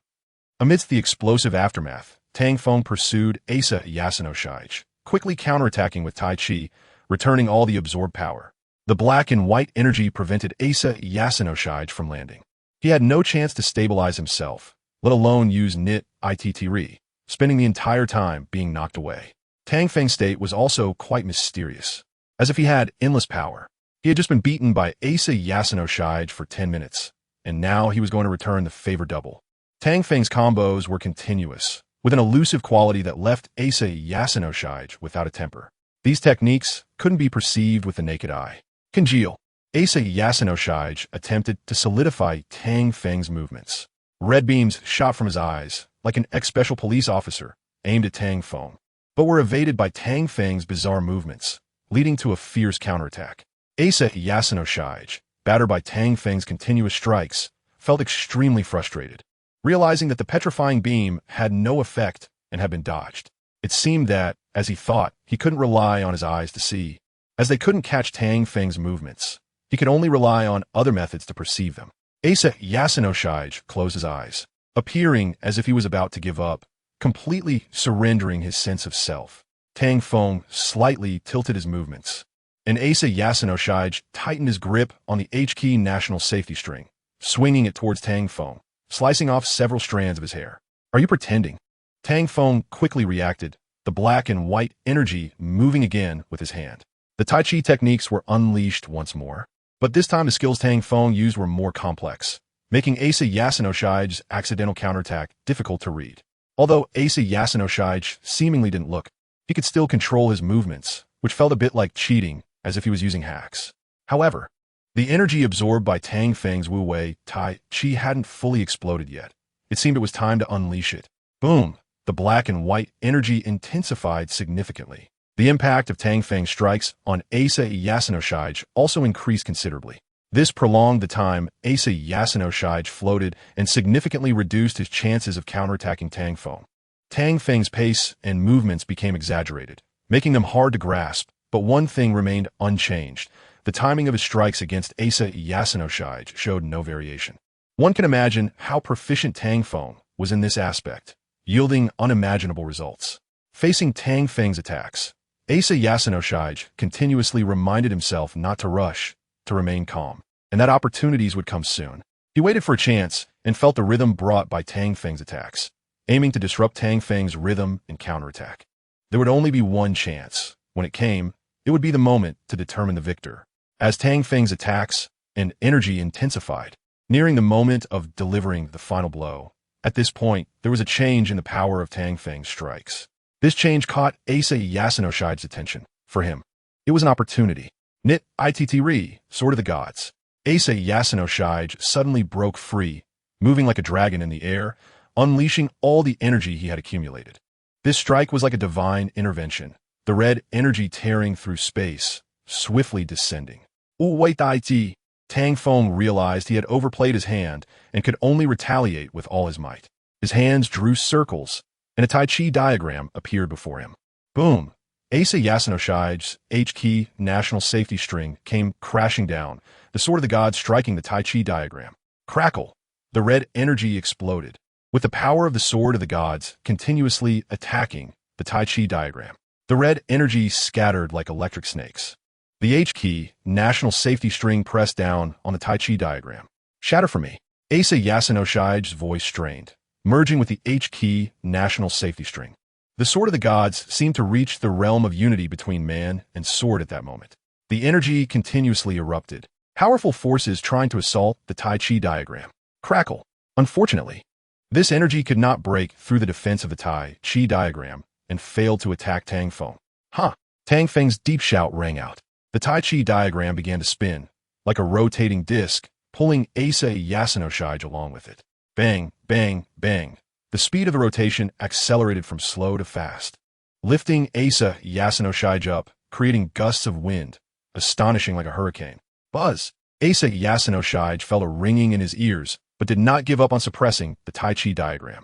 Amidst the explosive aftermath, Tang Feng pursued Asa Yasuno Shige, quickly counterattacking with Tai Chi, returning all the absorbed power. The black and white energy prevented Asa Yasuno Shige from landing. He had no chance to stabilize himself, let alone use nit ri, spending the entire time being knocked away. Tang Feng's state was also quite mysterious, as if he had endless power. He had just been beaten by Asa Yasuno Shige for 10 minutes, and now he was going to return the favor double. Tang Feng's combos were continuous, with an elusive quality that left Asa Yasuno Shige without a temper. These techniques couldn't be perceived with the naked eye. Congeal. Asa Yasuno Shige attempted to solidify Tang Feng's movements. Red beams shot from his eyes, like an ex-special police officer, aimed at Tang Feng, but were evaded by Tang Feng's bizarre movements, leading to a fierce counterattack. Asa Yasuno Shige, battered by Tang Feng's continuous strikes, felt extremely frustrated. Realizing that the petrifying beam had no effect and had been dodged, it seemed that, as he thought, he couldn't rely on his eyes to see. As they couldn't catch Tang Feng's movements, he could only rely on other methods to perceive them. Asa Yasuno Shige closed his eyes, appearing as if he was about to give up, completely surrendering his sense of self. Tang Feng slightly tilted his movements, and Asa Yasuno Shige tightened his grip on the H-key national safety string, swinging it towards Tang Feng, slicing off several strands of his hair. "Are you pretending?" Tang Feng quickly reacted, the black and white energy moving again with his hand. The Tai Chi techniques were unleashed once more, but this time the skills Tang Feng used were more complex, making Asa Yasuno Shige's accidental counterattack difficult to read. Although Asa Yasuno Shige seemingly didn't look, he could still control his movements, which felt a bit like cheating, as if he was using hacks. However, the energy absorbed by Tang Feng's Wu Wei Tai Chi hadn't fully exploded yet. It seemed it was time to unleash it. Boom! The black and white energy intensified significantly. The impact of Tang Feng's strikes on Asa Yasuno Shige also increased considerably. This prolonged the time Asa Yasuno Shige floated and significantly reduced his chances of counterattacking Tang Feng. Tang Feng's pace and movements became exaggerated, making them hard to grasp, but one thing remained unchanged. The timing of his strikes against Asa Yasuno Shige showed no variation. One can imagine how proficient Tang Feng was in this aspect, yielding unimaginable results. Facing Tang Feng's attacks, Asa Yasuno Shige continuously reminded himself not to rush, to remain calm, and that opportunities would come soon. He waited for a chance and felt the rhythm brought by Tang Feng's attacks, aiming to disrupt Tang Feng's rhythm and counterattack. There would only be one chance. When it came, it would be the moment to determine the victor. As Tang Feng's attacks and energy intensified, nearing the moment of delivering the final blow, at this point, there was a change in the power of Tang Feng's strikes. This change caught Asa Yasuno Shige's attention. For him, it was an opportunity. Nit Ittri, Sword of the Gods. Asa Yasuno Shige suddenly broke free, moving like a dragon in the air, unleashing all the energy he had accumulated. This strike was like a divine intervention, the red energy tearing through space, swiftly descending. Wu Wei Tai Chi. Tang Feng realized he had overplayed his hand and could only retaliate with all his might. His hands drew circles, and a Tai Chi diagram appeared before him. Boom! Asa Yasunoshi's H-key national safety string came crashing down, the sword of the gods striking the Tai Chi diagram. Crackle! The red energy exploded, with the power of the sword of the gods continuously attacking the Tai Chi diagram. The red energy scattered like electric snakes. The H-key national safety string pressed down on the Tai Chi diagram. Shatter for me. Asa Yasunoshi's voice strained, merging with the H-key national safety string. The sword of the gods seemed to reach the realm of unity between man and sword at that moment. The energy continuously erupted, powerful forces trying to assault the Tai Chi diagram. Crackle. Unfortunately, this energy could not break through the defense of the Tai Chi diagram and failed to attack Tang Feng. Huh! Tang Feng's deep shout rang out. The Tai Chi diagram began to spin, like a rotating disc, pulling Asa Yasunoshi along with it. Bang, bang, bang. The speed of the rotation accelerated from slow to fast, lifting Asa Yasunoshi up, creating gusts of wind, astonishing like a hurricane. Buzz! Asa Yasunoshi felt a ringing in his ears, but did not give up on suppressing the Tai Chi diagram.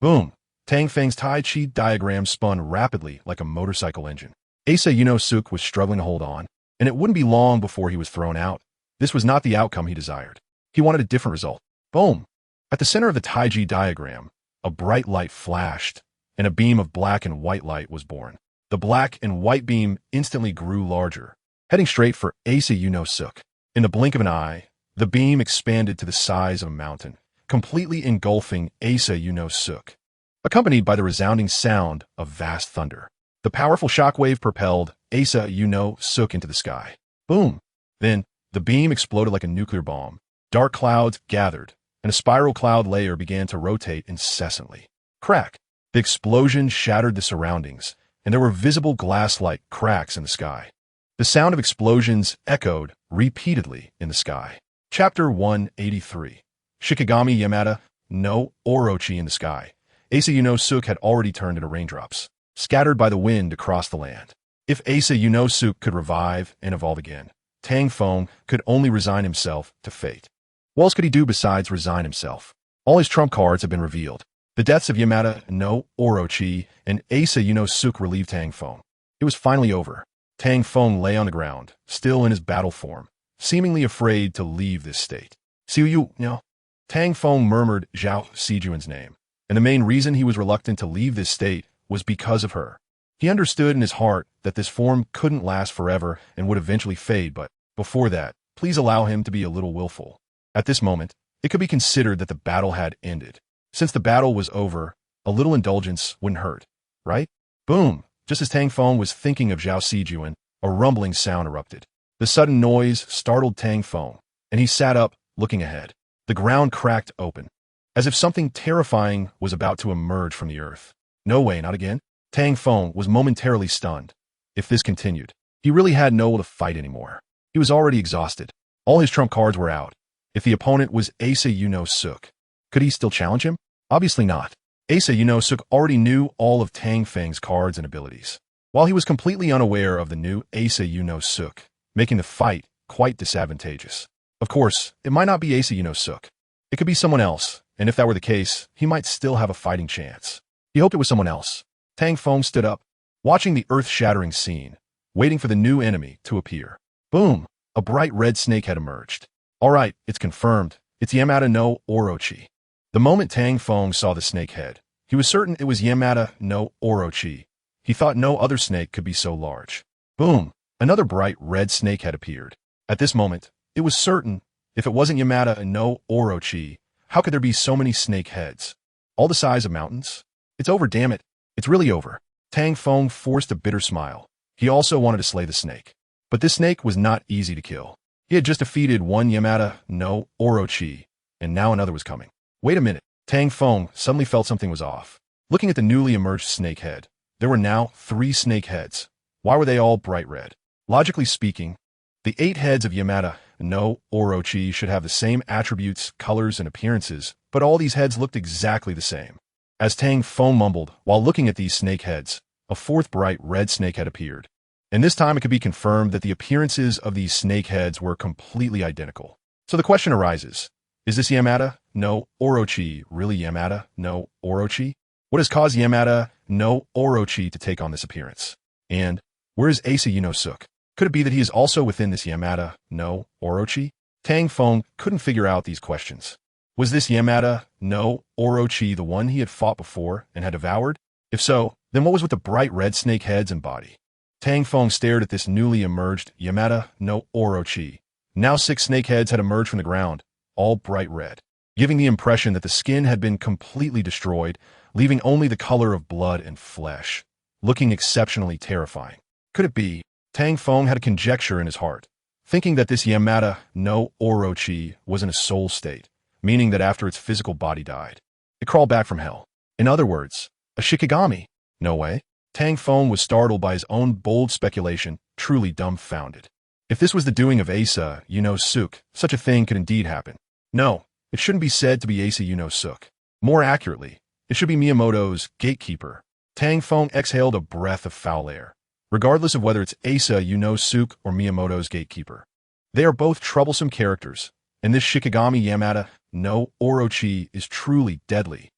Boom! Tang Feng's Tai Chi diagram spun rapidly like a motorcycle engine. Asa Yunosuk was struggling to hold on, and it wouldn't be long before he was thrown out. This was not the outcome he desired. He wanted a different result. Boom! At the center of the Tai Chi diagram, a bright light flashed, and a beam of black and white light was born. The black and white beam instantly grew larger, heading straight for Asa Yunosuk. In the blink of an eye, the beam expanded to the size of a mountain, completely engulfing Asa Yunosuk, accompanied by the resounding sound of vast thunder. The powerful shockwave propelled Asa Yunosuk into the sky. Boom! Then, the beam exploded like a nuclear bomb. Dark clouds gathered, and a spiral cloud layer began to rotate incessantly. Crack! The explosion shattered the surroundings, and there were visible glass-like cracks in the sky. The sound of explosions echoed repeatedly in the sky. Chapter 183. Shikigami Yamada no Orochi in the sky. Asa Yunosuk had already turned into raindrops, scattered by the wind across the land. If Asa Yunosuk could revive and evolve again, Tang Feng could only resign himself to fate. What else could he do besides resign himself? All his trump cards have been revealed. The deaths of Yamada no Orochi and Asa Yunosuk relieved Tang Feng. It was finally over. Tang Feng lay on the ground, still in his battle form, seemingly afraid to leave this state. Xiu no. Tang Feng murmured Zhao Sijuan's name, and the main reason he was reluctant to leave this state was because of her. He understood in his heart that this form couldn't last forever and would eventually fade, but before that, please allow him to be a little willful. At this moment, it could be considered that the battle had ended. Since the battle was over, a little indulgence wouldn't hurt, right? Boom! Just as Tang Feng was thinking of Zhao Sijuan, a rumbling sound erupted. The sudden noise startled Tang Feng, and he sat up, looking ahead. The ground cracked open, as if something terrifying was about to emerge from the earth. No way, not again. Tang Feng was momentarily stunned. If this continued, he really had no will to fight anymore. He was already exhausted. All his trump cards were out. If the opponent was Asa Yunosuk, could he still challenge him? Obviously not. Asa Yunosuk already knew all of Tang Feng's cards and abilities, while he was completely unaware of the new Asa Yunosuk, making the fight quite disadvantageous. Of course, it might not be Asa Yunosuk. It could be someone else, and if that were the case, he might still have a fighting chance. He hoped it was someone else. Tang Feng stood up, watching the earth-shattering scene, waiting for the new enemy to appear. Boom! A bright red snake had emerged. All right, it's confirmed. It's Yamada no Orochi. The moment Tang Feng saw the snake head, he was certain it was Yamada no Orochi. He thought no other snake could be so large. Boom! Another bright red snake had appeared. At this moment, it was certain, if it wasn't Yamada no Orochi, how could there be so many snake heads? All the size of mountains? It's over, damn it. It's really over. Tang Feng forced a bitter smile. He also wanted to slay the snake. But this snake was not easy to kill. He had just defeated one Yamada no Orochi, and now another was coming. Wait a minute. Tang Feng suddenly felt something was off. Looking at the newly emerged snake head, there were now 3 snake heads. Why were they all bright red? Logically speaking, the 8 heads of Yamada no Orochi should have the same attributes, colors, and appearances, but all these heads looked exactly the same. As Tang Feng mumbled while looking at these snake heads, a 4th bright red snake had appeared. And this time it could be confirmed that the appearances of these snake heads were completely identical. So the question arises, is this Yamada no Orochi really Yamada no Orochi? What has caused Yamada no Orochi to take on this appearance? And where is Asa Yunosuk? Could it be that he is also within this Yamada no Orochi? Tang Feng couldn't figure out these questions. Was this Yamada no Orochi the one he had fought before and had devoured? If so, then what was with the bright red snake heads and body? Tang Feng stared at this newly emerged Yamada no Orochi. Now 6 snake heads had emerged from the ground, all bright red, giving the impression that the skin had been completely destroyed, leaving only the color of blood and flesh, looking exceptionally terrifying. Could it be? Tang Feng had a conjecture in his heart, thinking that this Yamada no Orochi was in a soul state, meaning that after its physical body died, it crawled back from hell. In other words, a Shikigami. No way. Tang Feng was startled by his own bold speculation, truly dumbfounded. If this was the doing of Asa Yunosuk, such a thing could indeed happen. No, it shouldn't be said to be Asa Yunosuk. More accurately, it should be Miyamoto's gatekeeper. Tang Feng exhaled a breath of foul air. Regardless of whether it's Asa Yunosuk or Miyamoto's gatekeeper, they are both troublesome characters, and this Shikigami Yamada no Orochi is truly deadly.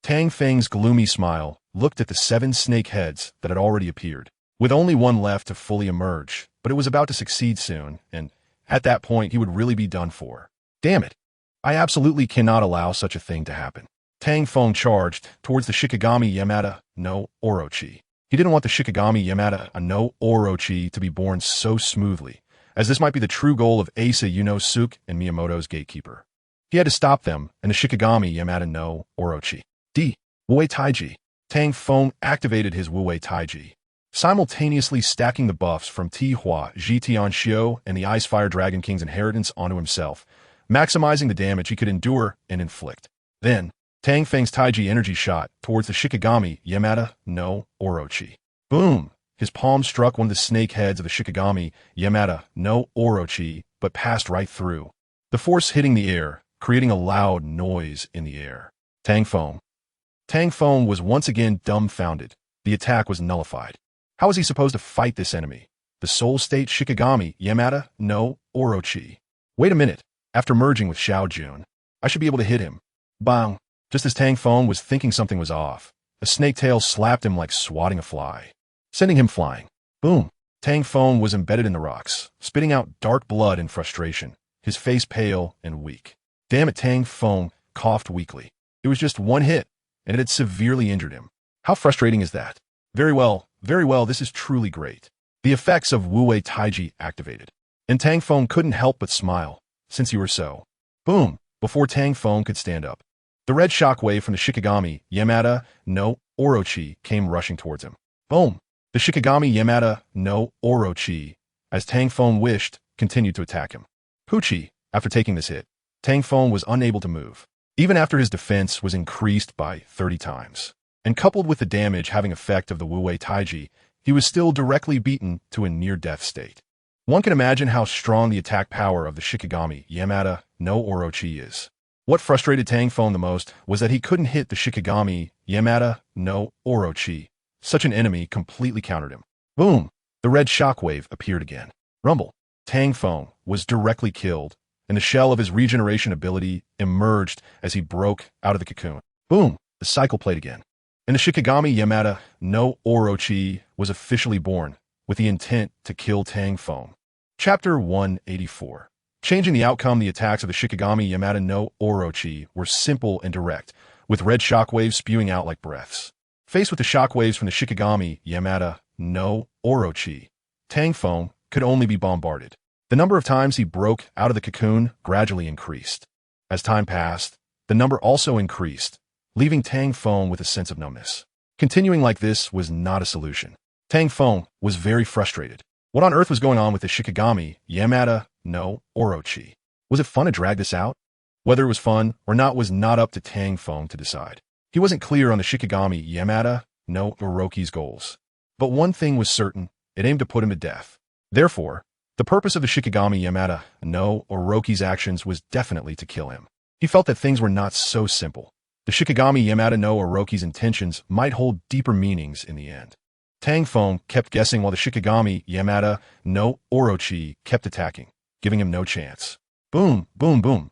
Tang Feng's gloomy smile looked at the 7 snake heads that had already appeared, with only one left to fully emerge, but it was about to succeed soon, and at that point he would really be done for. Damn it. I absolutely cannot allow such a thing to happen. Tang Feng charged towards the Shikigami Yamada no Orochi. He didn't want the Shikigami Yamada no Orochi to be born so smoothly, as this might be the true goal of Asa Yunosuk and Miyamoto's gatekeeper. He had to stop them and the Shikigami Yamada no Orochi. Wuwei Taiji. Tang Feng activated his Wuwei Taiji, simultaneously stacking the buffs from Tihua Zhitianxiu and the Ice Fire Dragon King's inheritance onto himself, maximizing the damage he could endure and inflict. Then, Tang Feng's Taiji energy shot towards the Shikigami Yamada no Orochi. Boom! His palm struck one of the snake heads of the Shikigami Yamada no Orochi, but passed right through, the force hitting the air, creating a loud noise in the air. Tang Feng was once again dumbfounded. The attack was nullified. How was he supposed to fight this enemy? The Soul State Shikigami Yamada no Orochi. Wait a minute. After merging with Xiao Jun, I should be able to hit him. Bang! Just as Tang Feng was thinking something was off, a snake tail slapped him like swatting a fly, sending him flying. Boom! Tang Feng was embedded in the rocks, spitting out dark blood in frustration, his face pale and weak. Damn it, Tang Feng coughed weakly. It was just one hit, and it had severely injured him. How frustrating is that? Very well, this is truly great. The effects of Wuwei Taiji activated, and Tang Feng couldn't help but smile, since you were so. Boom! Before Tang Feng could stand up, the red shockwave from the Shikigami Yamada no Orochi came rushing towards him. Boom! The Shikigami Yamada no Orochi, as Tang Feng wished, continued to attack him. Poochie, after taking this hit, Tang Feng was unable to move, even after his defense was increased by 30 times. And coupled with the damage having effect of the Wuwei Taiji, he was still directly beaten to a near-death state. One can imagine how strong the attack power of the Shikigami Yamada no Orochi is. What frustrated Tang Feng the most was that he couldn't hit the Shikigami Yamada no Orochi. Such an enemy completely countered him. Boom! The red shockwave appeared again. Rumble! Tang Feng was directly killed, and the shell of his regeneration ability emerged as he broke out of the cocoon. Boom! The cycle played again. And the Shikigami Yamada no Orochi was officially born, with the intent to kill Tang Feng. Chapter 184. Changing the outcome, the attacks of the Shikigami Yamada no Orochi were simple and direct, with red shockwaves spewing out like breaths. Faced with the shockwaves from the Shikigami Yamada no Orochi, Tang Feng could only be bombarded. The number of times he broke out of the cocoon gradually increased. As time passed, the number also increased, leaving Tang Feng with a sense of numbness. Continuing like this was not a solution. Tang Feng was very frustrated. What on earth was going on with the Shikigami Yamada no Orochi? Was it fun to drag this out? Whether it was fun or not was not up to Tang Feng to decide. He wasn't clear on the Shikigami Yamada no Orochi's goals. But one thing was certain, it aimed to put him to death. Therefore, the purpose of the Shikigami Yamada no Orochi's actions was definitely to kill him. He felt that things were not so simple. The Shikigami Yamada no Orochi's intentions might hold deeper meanings in the end. Tang Feng kept guessing while the Shikigami Yamada no Orochi kept attacking, giving him no chance. Boom, boom, boom.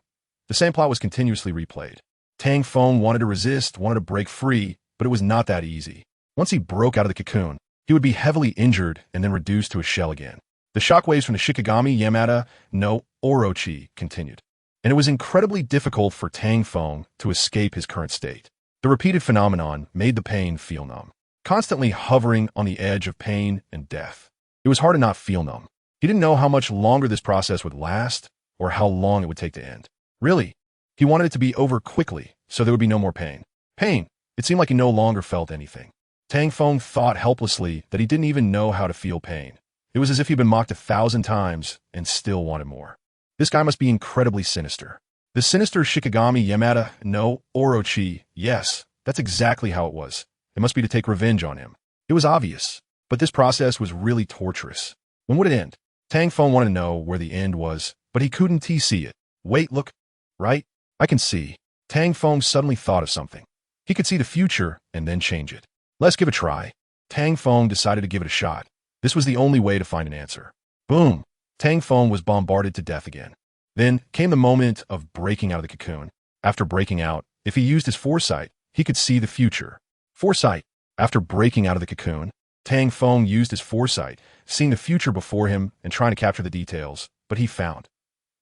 The same plot was continuously replayed. Tang Feng wanted to resist, wanted to break free, but it was not that easy. Once he broke out of the cocoon, he would be heavily injured and then reduced to a shell again. The shockwaves from the Shikigami Yamada no Orochi continued, and it was incredibly difficult for Tang Feng to escape his current state. The repeated phenomenon made the pain feel numb, constantly hovering on the edge of pain and death. It was hard to not feel numb. He didn't know how much longer this process would last or how long it would take to end. Really, he wanted it to be over quickly so there would be no more pain. Pain. It seemed like he no longer felt anything. Tang Feng thought helplessly that he didn't even know how to feel pain. It was as if he'd been mocked 1,000 times and still wanted more. This guy must be incredibly sinister. The sinister Shikigami Yamada no Orochi, yes, that's exactly how it was. It must be to take revenge on him. It was obvious, but this process was really torturous. When would it end? Tang Feng wanted to know where the end was, but he couldn't see it. Wait, look. Right? I can see. Tang Feng suddenly thought of something. He could see the future and then change it. Let's give it a try. Tang Feng decided to give it a shot. This was the only way to find an answer. Boom! Tang Feng was bombarded to death again. Then came the moment of breaking out of the cocoon. After breaking out, if he used his foresight, he could see the future. Foresight. After breaking out of the cocoon, Tang Feng used his foresight, seeing the future before him and trying to capture the details, but he found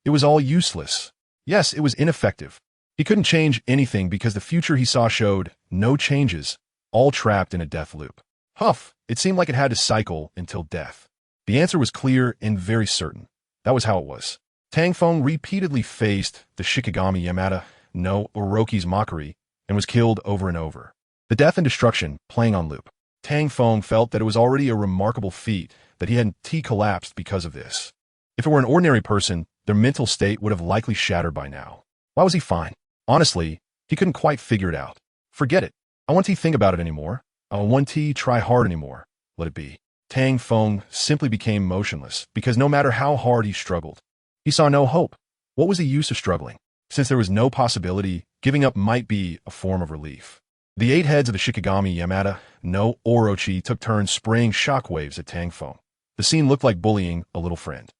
it was all useless. Yes, it was ineffective. He couldn't change anything because the future he saw showed no changes, all trapped in a death loop. Huff, it seemed like it had to cycle until death. The answer was clear and very certain. That was how it was. Tang Feng repeatedly faced the Shikigami Yamada no Orochi's mockery and was killed over and over. The death and destruction playing on loop. Tang Feng felt that it was already a remarkable feat that he hadn't collapsed because of this. If it were an ordinary person, their mental state would have likely shattered by now. Why was he fine? Honestly, he couldn't quite figure it out. Forget it. I won't think about it anymore. I won't try hard anymore. Let it be. Tang Feng simply became motionless because no matter how hard he struggled, he saw no hope. What was the use of struggling? Since there was no possibility, giving up might be a form of relief. The 8 heads of the Shikigami Yamada no Orochi took turns spraying shockwaves at Tang Feng. The scene looked like bullying a little friend.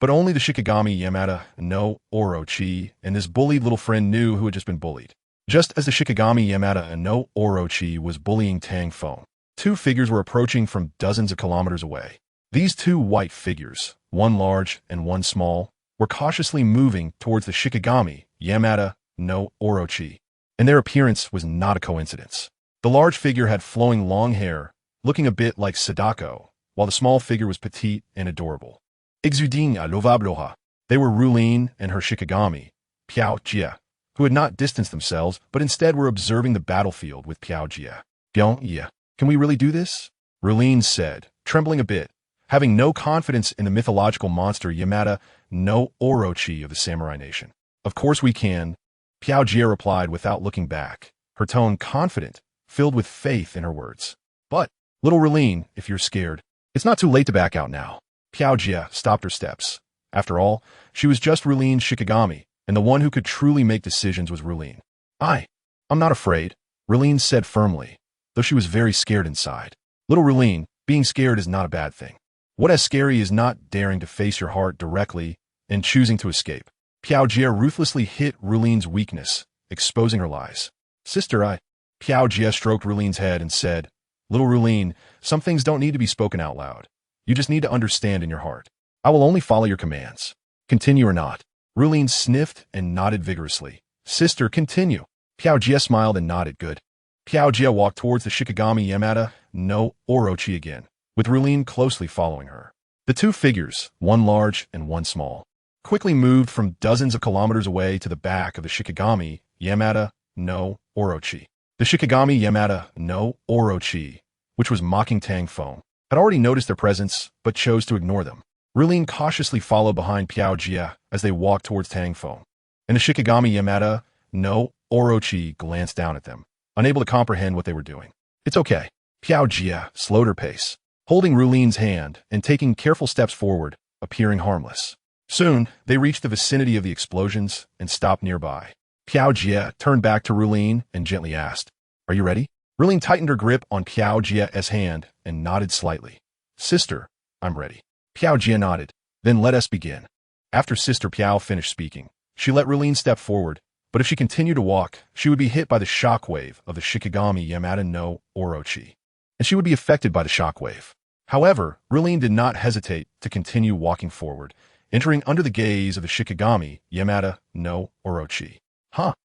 But only the Shikigami Yamada no Orochi and this bullied little friend knew who had just been bullied. Just as the Shikigami Yamada no Orochi was bullying Tang Feng, 2 figures were approaching from dozens of kilometers away. These 2 white figures, one large and one small, were cautiously moving towards the Shikigami Yamada no Orochi, and their appearance was not a coincidence. The large figure had flowing long hair, looking a bit like Sadako, while the small figure was petite and adorable. Exuding a lovabloha. They were Rulin and her Shikigami, Piao Jia, who had not distanced themselves, but instead were observing the battlefield with Piao Jia. Piao Jia, can we really do this? Rulin said, trembling a bit, having no confidence in the mythological monster Yamada no Orochi of the samurai nation. Of course we can, Piao Jia replied without looking back, her tone confident, filled with faith in her words. But, little Rulin, if you're scared, it's not too late to back out now. Piao Jia stopped her steps. After all, she was just Rulin's Shikigami, and the one who could truly make decisions was Rulin. I'm not afraid, Rulin said firmly, though she was very scared inside. Little Rulin, being scared is not a bad thing. What is scary is not daring to face your heart directly and choosing to escape. Piao Jia ruthlessly hit Rulin's weakness, exposing her lies. Sister, Piao Jia stroked Rulin's head and said, Little Rulin, some things don't need to be spoken out loud. You just need to understand in your heart. I will only follow your commands. Continue or not. Rulin sniffed and nodded vigorously. Sister, continue. Piao Jia smiled and nodded good. Piao Jia walked towards the Shikigami Yamada no Orochi again, with Rulin closely following her. The 2 figures, one large and one small, quickly moved from dozens of kilometers away to the back of the Shikigami Yamada no Orochi. The Shikigami Yamada no Orochi, which was mocking Tang Feng, had already noticed their presence, but chose to ignore them. Rulin cautiously followed behind Piao Jia as they walked towards Tang Feng, and the Shikigami Yamada no Orochi glanced down at them, unable to comprehend what they were doing. It's okay. Piao Jia slowed her pace, holding Rulin's hand and taking careful steps forward, appearing harmless. Soon, they reached the vicinity of the explosions and stopped nearby. Piao Jia turned back to Rulin and gently asked, Are you ready? Rulin tightened her grip on Piao Jia's hand and nodded slightly. Sister, I'm ready. Piao Jia nodded. Then let us begin. After Sister Piao finished speaking, she let Rulin step forward, but if she continued to walk, she would be hit by the shockwave of the Shikigami Yamada no Orochi, and she would be affected by the shockwave. However, Rulin did not hesitate to continue walking forward, entering under the gaze of the Shikigami Yamada no Orochi.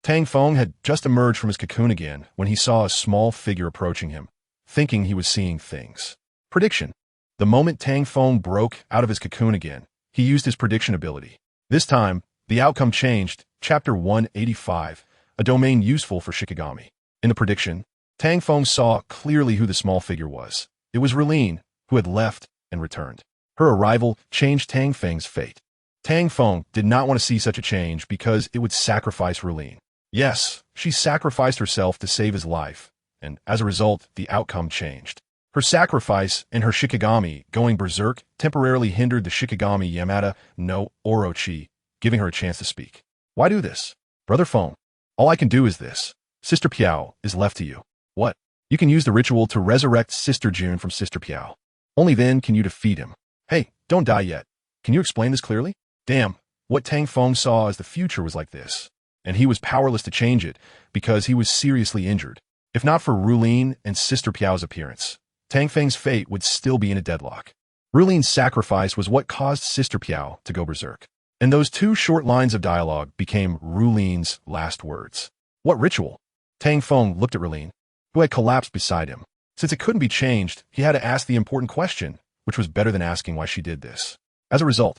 Tang Feng had just emerged from his cocoon again when he saw a small figure approaching him, thinking he was seeing things. Prediction. The moment Tang Feng broke out of his cocoon again, he used his prediction ability. This time, the outcome changed. Chapter 185, a domain useful for Shikigami. In the prediction, Tang Feng saw clearly who the small figure was. It was Rulin, who had left and returned. Her arrival changed Tang Feng's fate. Tang Feng did not want to see such a change because it would sacrifice Rulin. Yes, she sacrificed herself to save his life, and as a result, the outcome changed. Her sacrifice and her Shikigami going berserk temporarily hindered the Shikigami Yamada no Orochi, giving her a chance to speak. Why do this? Brother Feng, all I can do is this. Sister Piao is left to you. What? You can use the ritual to resurrect Sister June from Sister Piao. Only then can you defeat him. Hey, don't die yet. Can you explain this clearly? Damn, what Tang Feng saw as the future was like this, and he was powerless to change it because he was seriously injured. If not for Rulin and Sister Piao's appearance, Tang Feng's fate would still be in a deadlock. Rulin's sacrifice was what caused Sister Piao to go berserk. And those two short lines of dialogue became Rulin's last words. What ritual? Tang Feng looked at Rulin, who had collapsed beside him. Since it couldn't be changed, he had to ask the important question, which was better than asking why she did this. As a result,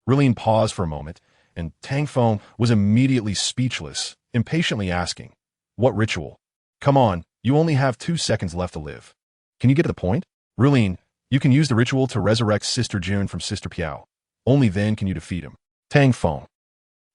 Rulin paused for a moment, and Tang Feng was immediately speechless, impatiently asking, what ritual? Come on, you only have 2 seconds left to live. Can you get to the point? Rulin, you can use the ritual to resurrect Sister June from Sister Piao. Only then can you defeat him. Tang Feng.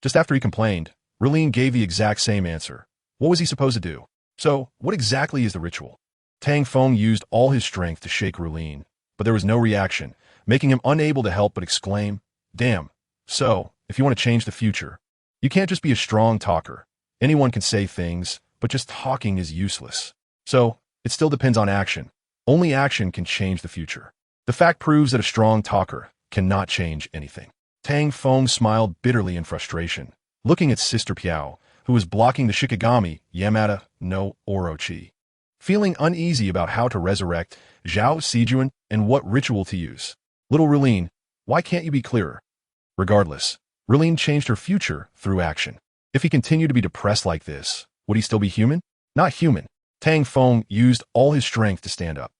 Just after he complained, Rulin gave the exact same answer. What was he supposed to do? So, what exactly is the ritual? Tang Feng used all his strength to shake Rulin, but there was no reaction, making him unable to help but exclaim, damn. So, if you want to change the future, you can't just be a strong talker. Anyone can say things, but just talking is useless. So, it still depends on action. Only action can change the future. The fact proves that a strong talker cannot change anything. Tang Feng smiled bitterly in frustration, looking at Sister Piao, who was blocking the Shikigami Yamada no Orochi. Feeling uneasy about how to resurrect Zhao Sijuan and what ritual to use. Little Rulin, why can't you be clearer? Regardless, Rulin changed her future through action. If he continued to be depressed like this, would he still be human? Not human. Tang Feng used all his strength to stand up.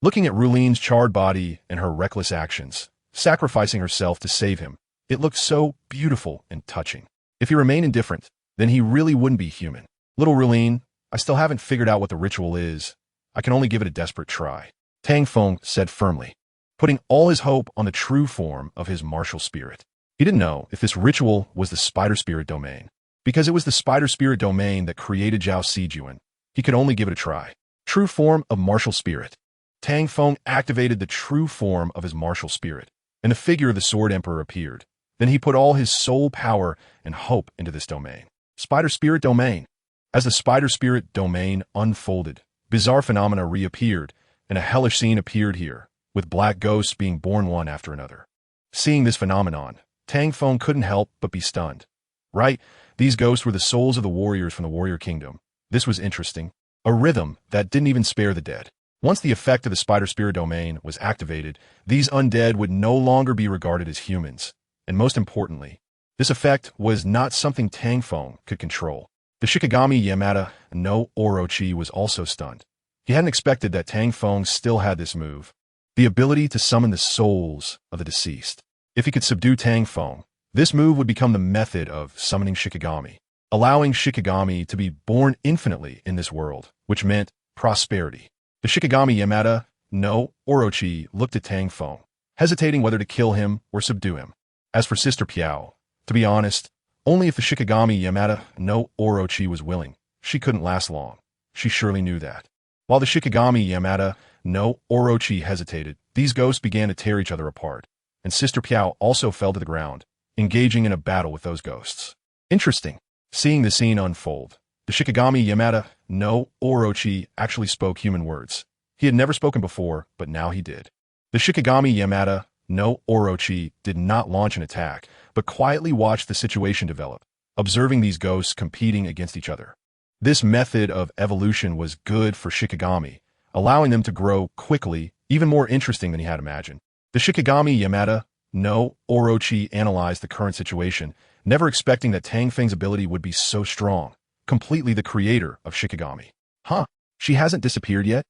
Looking at Rulin's charred body and her reckless actions, sacrificing herself to save him, it looked so beautiful and touching. If he remained indifferent, then he really wouldn't be human. Little Rulin, I still haven't figured out what the ritual is. I can only give it a desperate try. Tang Feng said firmly, putting all his hope on the true form of his martial spirit. He didn't know if this ritual was the spider spirit domain. Because it was the spider spirit domain that created Zhao Sijuan, he could only give it a try. True form of martial spirit. Tang Feng activated the true form of his martial spirit, and the figure of the Sword Emperor appeared. Then he put all his soul power and hope into this domain. Spider Spirit Domain. As the Spider Spirit Domain unfolded, bizarre phenomena reappeared, and a hellish scene appeared here, with black ghosts being born one after another. Seeing this phenomenon, Tang Feng couldn't help but be stunned. Right, these ghosts were the souls of the warriors from the warrior kingdom. This was interesting. A rhythm that didn't even spare the dead. Once the effect of the Spider Spirit Domain was activated, these undead would no longer be regarded as humans. And most importantly, this effect was not something Tang Feng could control. The Shikigami Yamada no Orochi was also stunned. He hadn't expected that Tang Feng still had this move, the ability to summon the souls of the deceased. If he could subdue Tang Feng, this move would become the method of summoning Shikigami, allowing Shikigami to be born infinitely in this world, which meant prosperity. The Shikigami Yamada no Orochi looked at Tang Feng, hesitating whether to kill him or subdue him. As for Sister Piao, to be honest, only if the Shikigami Yamada no Orochi was willing. She couldn't last long. She surely knew that. While the Shikigami Yamada no Orochi hesitated, these ghosts began to tear each other apart, and Sister Piao also fell to the ground, engaging in a battle with those ghosts. Interesting. Seeing the scene unfold, the Shikigami Yamada no Orochi actually spoke human words. He had never spoken before, but now he did. The Shikigami Yamada no Orochi, did not launch an attack, but quietly watched the situation develop, observing these ghosts competing against each other. This method of evolution was good for Shikigami, allowing them to grow quickly, even more interesting than he had imagined. The Shikigami Yamada no Orochi analyzed the current situation, never expecting that Tang Feng's ability would be so strong, completely the creator of Shikigami. Huh? She hasn't disappeared yet?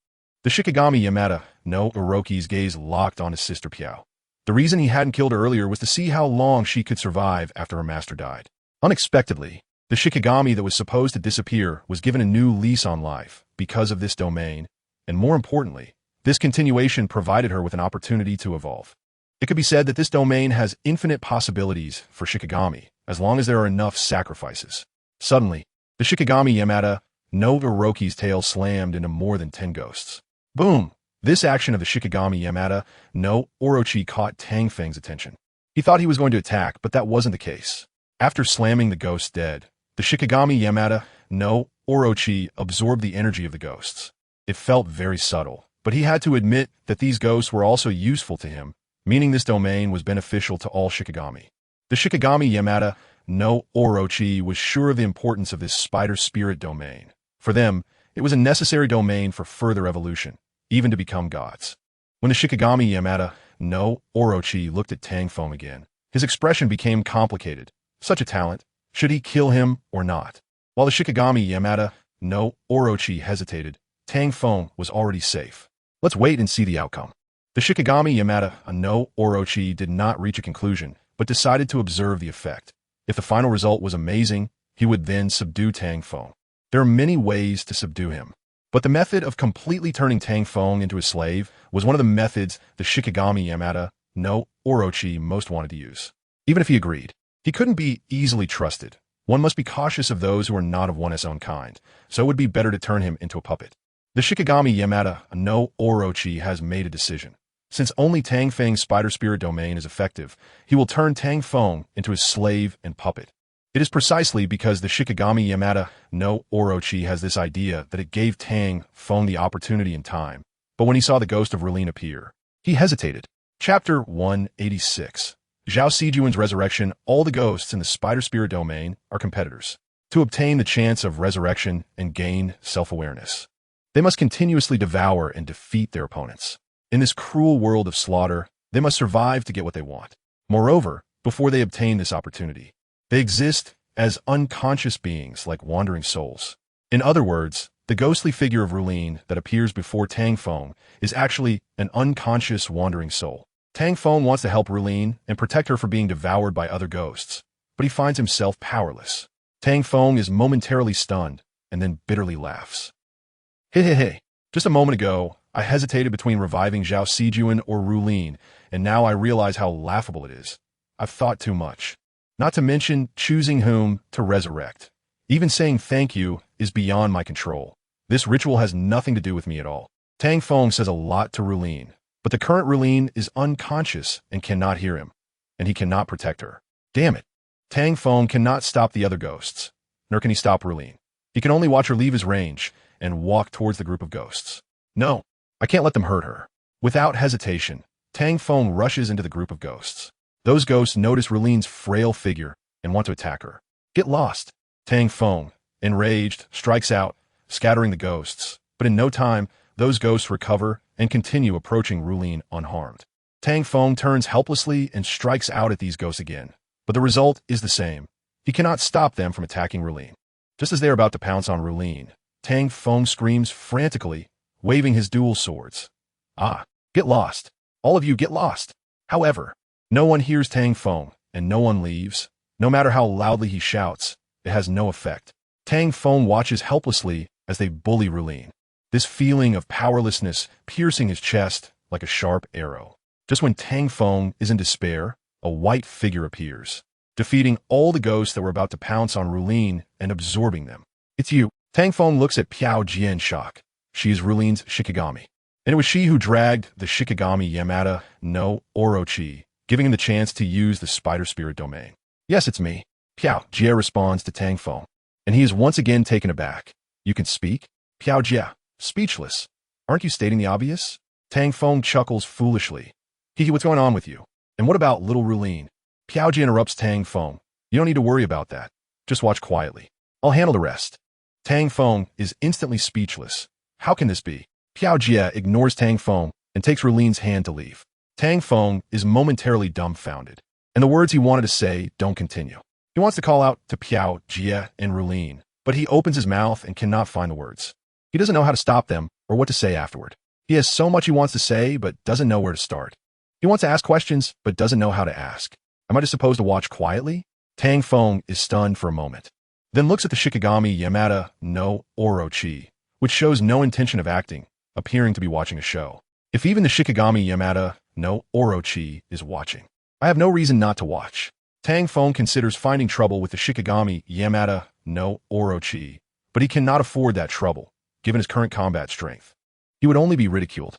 The Shikigami Yamada no Orochi's gaze locked on his sister Piao. The reason he hadn't killed her earlier was to see how long she could survive after her master died. Unexpectedly, the Shikigami that was supposed to disappear was given a new lease on life because of this domain, and more importantly, this continuation provided her with an opportunity to evolve. It could be said that this domain has infinite possibilities for Shikigami, as long as there are enough sacrifices. Suddenly, the Shikigami Yamada no Orochi's tail slammed into more than 10 ghosts. Boom! This action of the Shikigami Yamada no Orochi caught Tang Feng's attention. He thought he was going to attack, but that wasn't the case. After slamming the ghosts dead, the Shikigami Yamada no Orochi absorbed the energy of the ghosts. It felt very subtle, but he had to admit that these ghosts were also useful to him, meaning this domain was beneficial to all Shikigami. The Shikigami Yamada no Orochi was sure of the importance of this spider spirit domain. For them, it was a necessary domain for further evolution, even to become gods. When the Shikigami Yamada no Orochi looked at Tang Feng again, his expression became complicated. Such a talent. Should he kill him or not? While the Shikigami Yamada no Orochi hesitated, Tang Feng was already safe. Let's wait and see the outcome. The Shikigami Yamada no Orochi did not reach a conclusion, but decided to observe the effect. If the final result was amazing, he would then subdue Tang Feng. There are many ways to subdue him, but the method of completely turning Tang Feng into a slave was one of the methods the Shikigami Yamada no Orochi most wanted to use. Even if he agreed, he couldn't be easily trusted. One must be cautious of those who are not of one's own kind, so it would be better to turn him into a puppet. The Shikigami Yamada no Orochi has made a decision. Since only Tang Feng's spider spirit domain is effective, he will turn Tang Feng into his slave and puppet. It is precisely because the Shikigami Yamada no Orochi has this idea that it gave Tang Feng the opportunity and time. But when he saw the ghost of Rulin appear, he hesitated. Chapter 186. Zhao Sijuan's resurrection. All the ghosts in the spider spirit domain are competitors. To obtain the chance of resurrection and gain self-awareness, they must continuously devour and defeat their opponents. In this cruel world of slaughter, they must survive to get what they want. Moreover, before they obtain this opportunity, they exist as unconscious beings like wandering souls. In other words, the ghostly figure of Rulin that appears before Tang Feng is actually an unconscious wandering soul. Tang Feng wants to help Rulin and protect her from being devoured by other ghosts, but he finds himself powerless. Tang Feng is momentarily stunned and then bitterly laughs. Hey, just a moment ago, I hesitated between reviving Zhao Sijuan or Rulin, and now I realize how laughable it is. I've thought too much. Not to mention choosing whom to resurrect. Even saying thank you is beyond my control. This ritual has nothing to do with me at all. Tang Feng says a lot to Rulin, but the current Rulin is unconscious and cannot hear him, and he cannot protect her. Damn it. Tang Feng cannot stop the other ghosts, nor can he stop Rulin. He can only watch her leave his range and walk towards the group of ghosts. No, I can't let them hurt her. Without hesitation, Tang Feng rushes into the group of ghosts. Those ghosts notice Rulin's frail figure and want to attack her. Get lost. Tang Feng, enraged, strikes out, scattering the ghosts, but in no time, those ghosts recover and continue approaching Rulin unharmed. Tang Feng turns helplessly and strikes out at these ghosts again, but the result is the same. He cannot stop them from attacking Rulin. Just as they are about to pounce on Rulin, Tang Feng screams frantically, waving his dual swords. Ah, get lost. All of you get lost. However, no one hears Tang Feng, and no one leaves. No matter how loudly he shouts, it has no effect. Tang Feng watches helplessly as they bully Rulin. This feeling of powerlessness piercing his chest like a sharp arrow. Just when Tang Feng is in despair, a white figure appears, defeating all the ghosts that were about to pounce on Rulin and absorbing them. It's you. Tang Feng looks at Piao Jie in shock. She is Rulin's Shikigami. And it was she who dragged the Shikigami Yamada no Orochi, giving him the chance to use the spider spirit domain. Yes, it's me. Piao Jie responds to Tang Feng, and he is once again taken aback. You can speak? Piao Jie, speechless. Aren't you stating the obvious? Tang Feng chuckles foolishly. What's going on with you? And what about little Rulin? Piaoji interrupts Tang Feng. You don't need to worry about that. Just watch quietly. I'll handle the rest. Tang Feng is instantly speechless. How can this be? Piaoji ignores Tang Feng and takes Rulin's hand to leave. Tang Feng is momentarily dumbfounded, and the words he wanted to say don't continue. He wants to call out to Piaoji and Rulin, but he opens his mouth and cannot find the words. He doesn't know how to stop them or what to say afterward. He has so much he wants to say, but doesn't know where to start. He wants to ask questions, but doesn't know how to ask. Am I just supposed to watch quietly? Tang Feng is stunned for a moment, then looks at the Shikigami Yamada no Orochi, which shows no intention of acting, appearing to be watching a show. If even the Shikigami Yamada no Orochi is watching, I have no reason not to watch. Tang Feng considers finding trouble with the Shikigami Yamada no Orochi, but he cannot afford that trouble, given his current combat strength. He would only be ridiculed.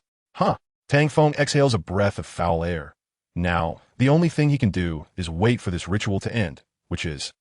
Tang Feng exhales a breath of foul air. Now, the only thing he can do is wait for this ritual to end, which is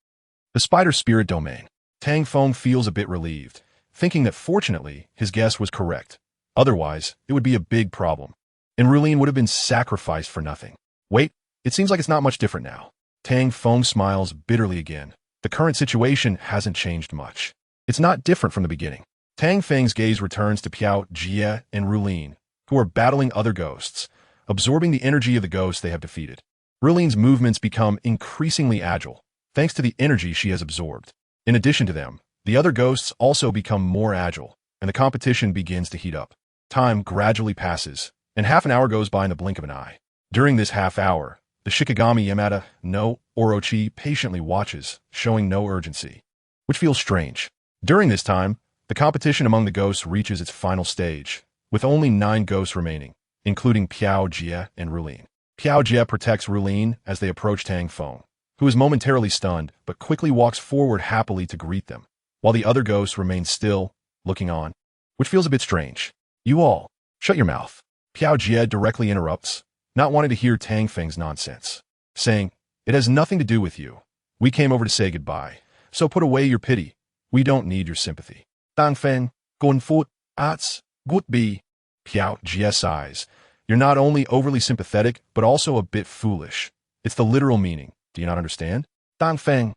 the spider spirit domain. Tang Feng feels a bit relieved, thinking that fortunately his guess was correct. Otherwise, it would be a big problem, and Rulin would have been sacrificed for nothing. Wait, it seems like it's not much different now. Tang Feng smiles bitterly again. The current situation hasn't changed much. It's not different from the beginning. Tang Feng's gaze returns to Piaoji and Rulin, who are battling other ghosts, absorbing the energy of the ghosts they have defeated. Rulin's movements become increasingly agile, thanks to the energy she has absorbed. In addition to them, the other ghosts also become more agile, and the competition begins to heat up. Time gradually passes, and half an hour goes by in the blink of an eye. During this half hour, the Shikigami Yamada no Orochi patiently watches, showing no urgency, which feels strange. During this time, the competition among the ghosts reaches its final stage, with only 9 ghosts remaining, including Piaoji and Rulin. Piaoji protects Rulin as they approach Tang Feng, who is momentarily stunned but quickly walks forward happily to greet them, while the other ghosts remain still, looking on, which feels a bit strange. You all, shut your mouth. Piaoji directly interrupts, not wanting to hear Tang Feng's nonsense, saying, it has nothing to do with you. We came over to say goodbye, so put away your pity. We don't need your sympathy. Tang Feng, going foot, arts, good be. Piaoji sighs. You're not only overly sympathetic, but also a bit foolish. It's the literal meaning. Do you not understand? Tang Feng.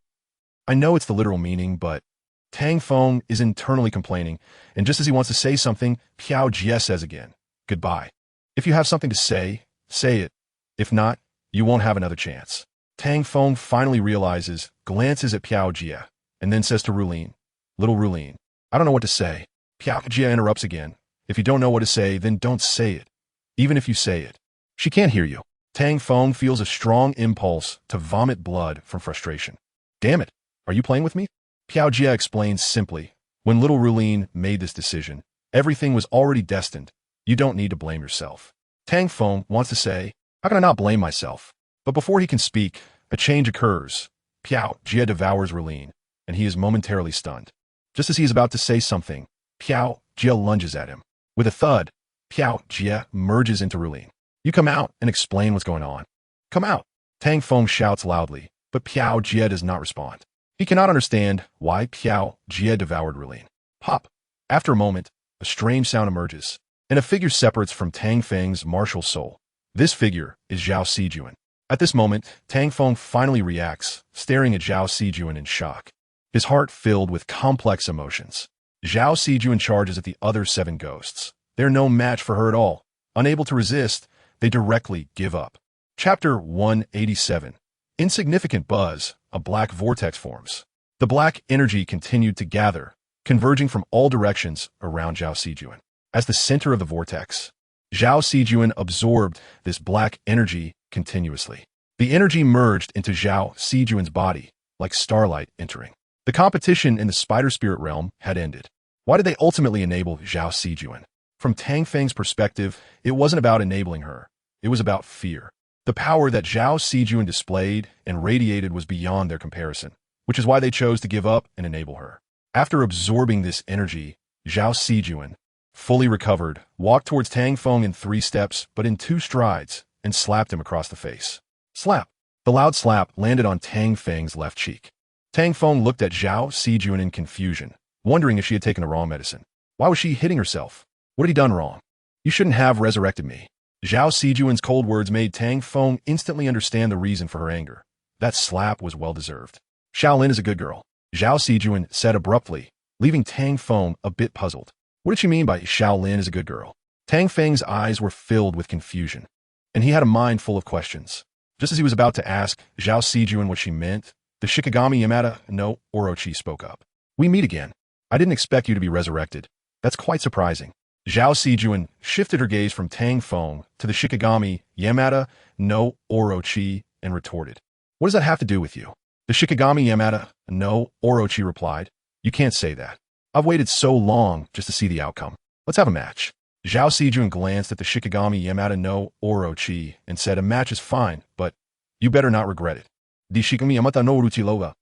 I know it's the literal meaning, but Tang Feng is internally complaining, and just as he wants to say something, Piaoji says again, goodbye. If you have something to say it. If not, you won't have another chance. Tang Feng finally realizes, glances at Piaoji, and then says to Rulin, little Rulin, I don't know what to say. Piaoji interrupts again. If you don't know what to say, then don't say it. Even if you say it. She can't hear you. Tang Feng feels a strong impulse to vomit blood from frustration. Damn it, are you playing with me? Piaoji explains simply, when little Rulin made this decision, everything was already destined. You don't need to blame yourself. Tang Feng wants to say, how can I not blame myself? But before he can speak, a change occurs. Piaoji devours Rulin, and he is momentarily stunned. Just as he is about to say something, Piaoji lunges at him. With a thud, Piaoji merges into Rulin. You come out and explain what's going on. Come out. Tang Feng shouts loudly, but Piaoji does not respond. He cannot understand why Piaoji devoured Rulin. Pop. After a moment, a strange sound emerges, and a figure separates from Tang Feng's martial soul. This figure is Zhao Sijuan. At this moment, Tang Feng finally reacts, staring at Zhao Sijuan in shock, his heart filled with complex emotions. Zhao Sijuan charges at the other 7 ghosts. They're no match for her at all. Unable to resist, they directly give up. Chapter 187. Insignificant buzz, a black vortex forms. The black energy continued to gather, converging from all directions around Zhao Sijuan. As the center of the vortex, Zhao Sijuan absorbed this black energy continuously. The energy merged into Zhao Sijuan's body, like starlight entering. The competition in the spider spirit realm had ended. Why did they ultimately enable Zhao Sijuan? From Tang Feng's perspective, it wasn't about enabling her. It was about fear. The power that Zhao Sijuan displayed and radiated was beyond their comparison, which is why they chose to give up and enable her. After absorbing this energy, Zhao Sijuan, fully recovered, walked towards Tang Feng in 3 steps, but in 2 strides, and slapped him across the face. Slap! The loud slap landed on Tang Feng's left cheek. Tang Feng looked at Zhao Sijuan in confusion, wondering if she had taken the wrong medicine. Why was she hitting herself? What had he done wrong? You shouldn't have resurrected me. Zhao Sijuan's cold words made Tang Feng instantly understand the reason for her anger. That slap was well-deserved. Shaolin is a good girl, Zhao Sijuan said abruptly, leaving Tang Feng a bit puzzled. What did she mean by Shaolin is a good girl? Tang Feng's eyes were filled with confusion, and he had a mind full of questions. Just as he was about to ask Zhao Sijuan what she meant, the Shikigami Yamada no Orochi spoke up. We meet again. I didn't expect you to be resurrected. That's quite surprising. Zhao Sijuan shifted her gaze from Tang Feng to the Shikigami Yamada no Orochi and retorted. What does that have to do with you? The Shikigami Yamada no Orochi replied. You can't say that. I've waited so long just to see the outcome. Let's have a match. Zhao Sijuan glanced at the Shikigami Yamada no Orochi and said, a match is fine, but you better not regret it. The Shikigami Yamada no Orochi loga.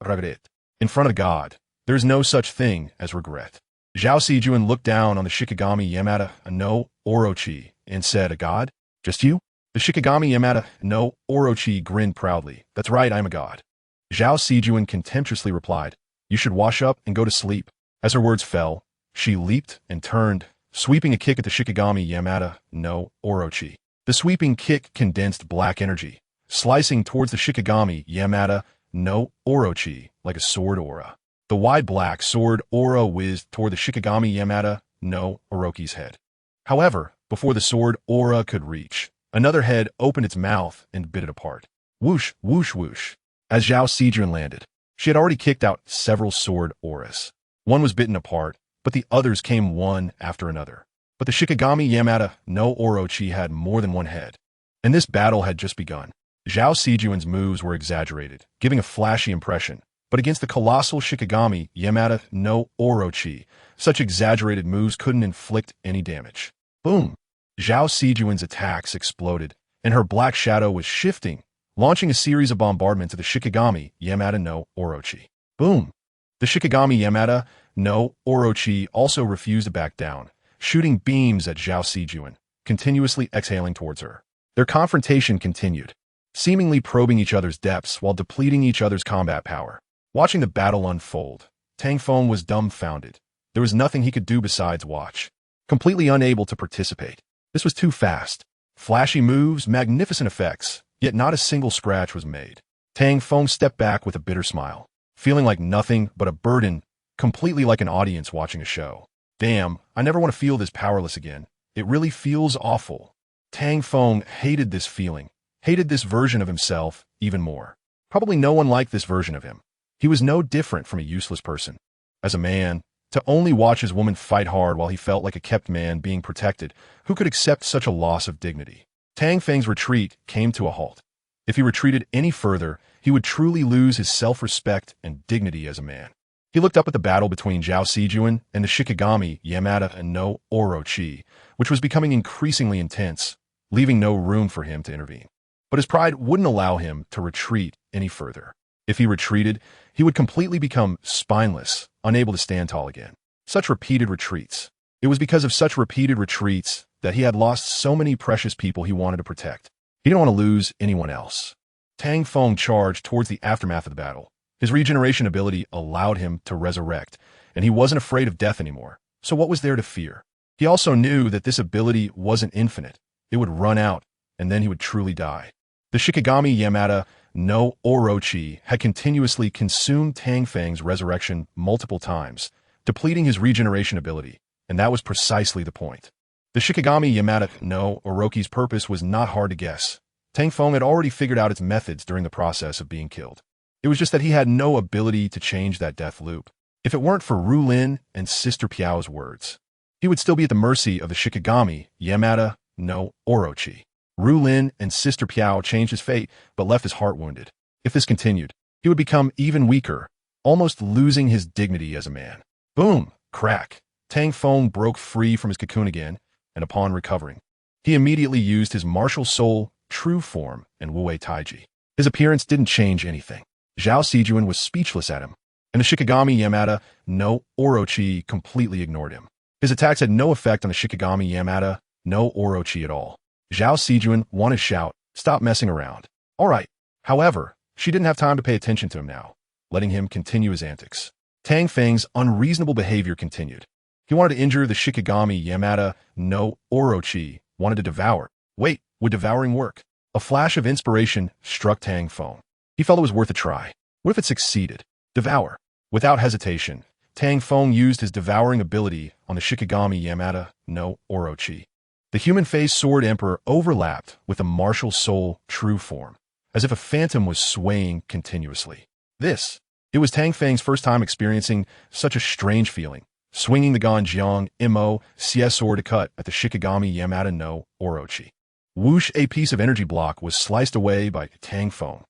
Regret. In front of God, there is no such thing as regret. Zhao Sijuan looked down on the Shikigami Yamada no Orochi and said, a god? Just you? The Shikigami Yamada no Orochi grinned proudly. That's right, I'm a god. Zhao Sijuan contemptuously replied, you should wash up and go to sleep. As her words fell, she leaped and turned, sweeping a kick at the Shikigami Yamada no Orochi. The sweeping kick condensed black energy, slicing towards the Shikigami Yamada no Orochi like a sword aura. The wide black sword aura whizzed toward the Shikigami Yamada no Orochi's head. However, before the sword aura could reach, another head opened its mouth and bit it apart. Whoosh, whoosh, whoosh. As Zhao Sijuan landed, she had already kicked out several sword auras. One was bitten apart, but the others came one after another. But the Shikigami Yamada no Orochi had more than one head, and this battle had just begun. Zhao Sijuan's moves were exaggerated, giving a flashy impression, but against the colossal Shikigami Yamada no Orochi, such exaggerated moves couldn't inflict any damage. Boom! Zhao Sijuan's attacks exploded, and her black shadow was shifting, launching a series of bombardments to the Shikigami Yamada no Orochi. Boom! The Shikigami Yamada no Orochi also refused to back down, shooting beams at Zhao Sijuan, continuously exhaling towards her. Their confrontation continued, seemingly probing each other's depths while depleting each other's combat power. Watching the battle unfold, Tang Feng was dumbfounded. There was nothing he could do besides watch, completely unable to participate. This was too fast. Flashy moves, magnificent effects, yet not a single scratch was made. Tang Feng stepped back with a bitter smile, feeling like nothing but a burden, completely like an audience watching a show. Damn, I never want to feel this powerless again. It really feels awful. Tang Feng hated this feeling, hated this version of himself even more. Probably no one liked this version of him. He was no different from a useless person. As a man, to only watch his woman fight hard while he felt like a kept man being protected, who could accept such a loss of dignity? Tang Feng's retreat came to a halt. If he retreated any further, he would truly lose his self-respect and dignity as a man. He looked up at the battle between Zhao Sijuan and the Shikigami Yamada no Orochi, which was becoming increasingly intense, leaving no room for him to intervene. But his pride wouldn't allow him to retreat any further. If he retreated, he would completely become spineless, unable to stand tall again. Such repeated retreats. It was because of such repeated retreats that he had lost so many precious people he wanted to protect. He didn't want to lose anyone else. Tang Feng charged towards the aftermath of the battle. His regeneration ability allowed him to resurrect, and he wasn't afraid of death anymore. So what was there to fear? He also knew that this ability wasn't infinite. It would run out, and then he would truly die. The Shikigami Yamada no Orochi had continuously consumed Tang Feng's resurrection multiple times, depleting his regeneration ability, and that was precisely the point. The Shikigami Yamada no Orochi's purpose was not hard to guess. Tang Feng had already figured out its methods during the process of being killed. It was just that he had no ability to change that death loop. If it weren't for Ru Lin and Sister Piao's words, he would still be at the mercy of the Shikigami Yamada no Orochi. Ru Lin and Sister Piao changed his fate, but left his heart wounded. If this continued, he would become even weaker, almost losing his dignity as a man. Boom! Crack! Tang Feng broke free from his cocoon again, and upon recovering, he immediately used his martial soul, true form, and Wu Wei Taiji. His appearance didn't change anything. Zhao Sijuan was speechless at him, and the Shikigami Yamada no Orochi completely ignored him. His attacks had no effect on the Shikigami Yamada no Orochi at all. Zhao Sijuan wanted to shout, stop messing around. All right. However, she didn't have time to pay attention to him now, letting him continue his antics. Tang Feng's unreasonable behavior continued. He wanted to injure the Shikigami Yamada no Orochi wanted to devour. Wait, would devouring work? A flash of inspiration struck Tang Feng. He felt it was worth a try. What if it succeeded? Devour. Without hesitation, Tang Feng used his devouring ability on the Shikigami Yamada no Orochi. The human-faced sword emperor overlapped with the martial soul true form, as if a phantom was swaying continuously. It was Tang Feng's first time experiencing such a strange feeling, swinging the Ganjiang Mo CS sword to cut at the Shikigami Yamada no Orochi. Whoosh, a piece of energy block was sliced away by Tang Feng.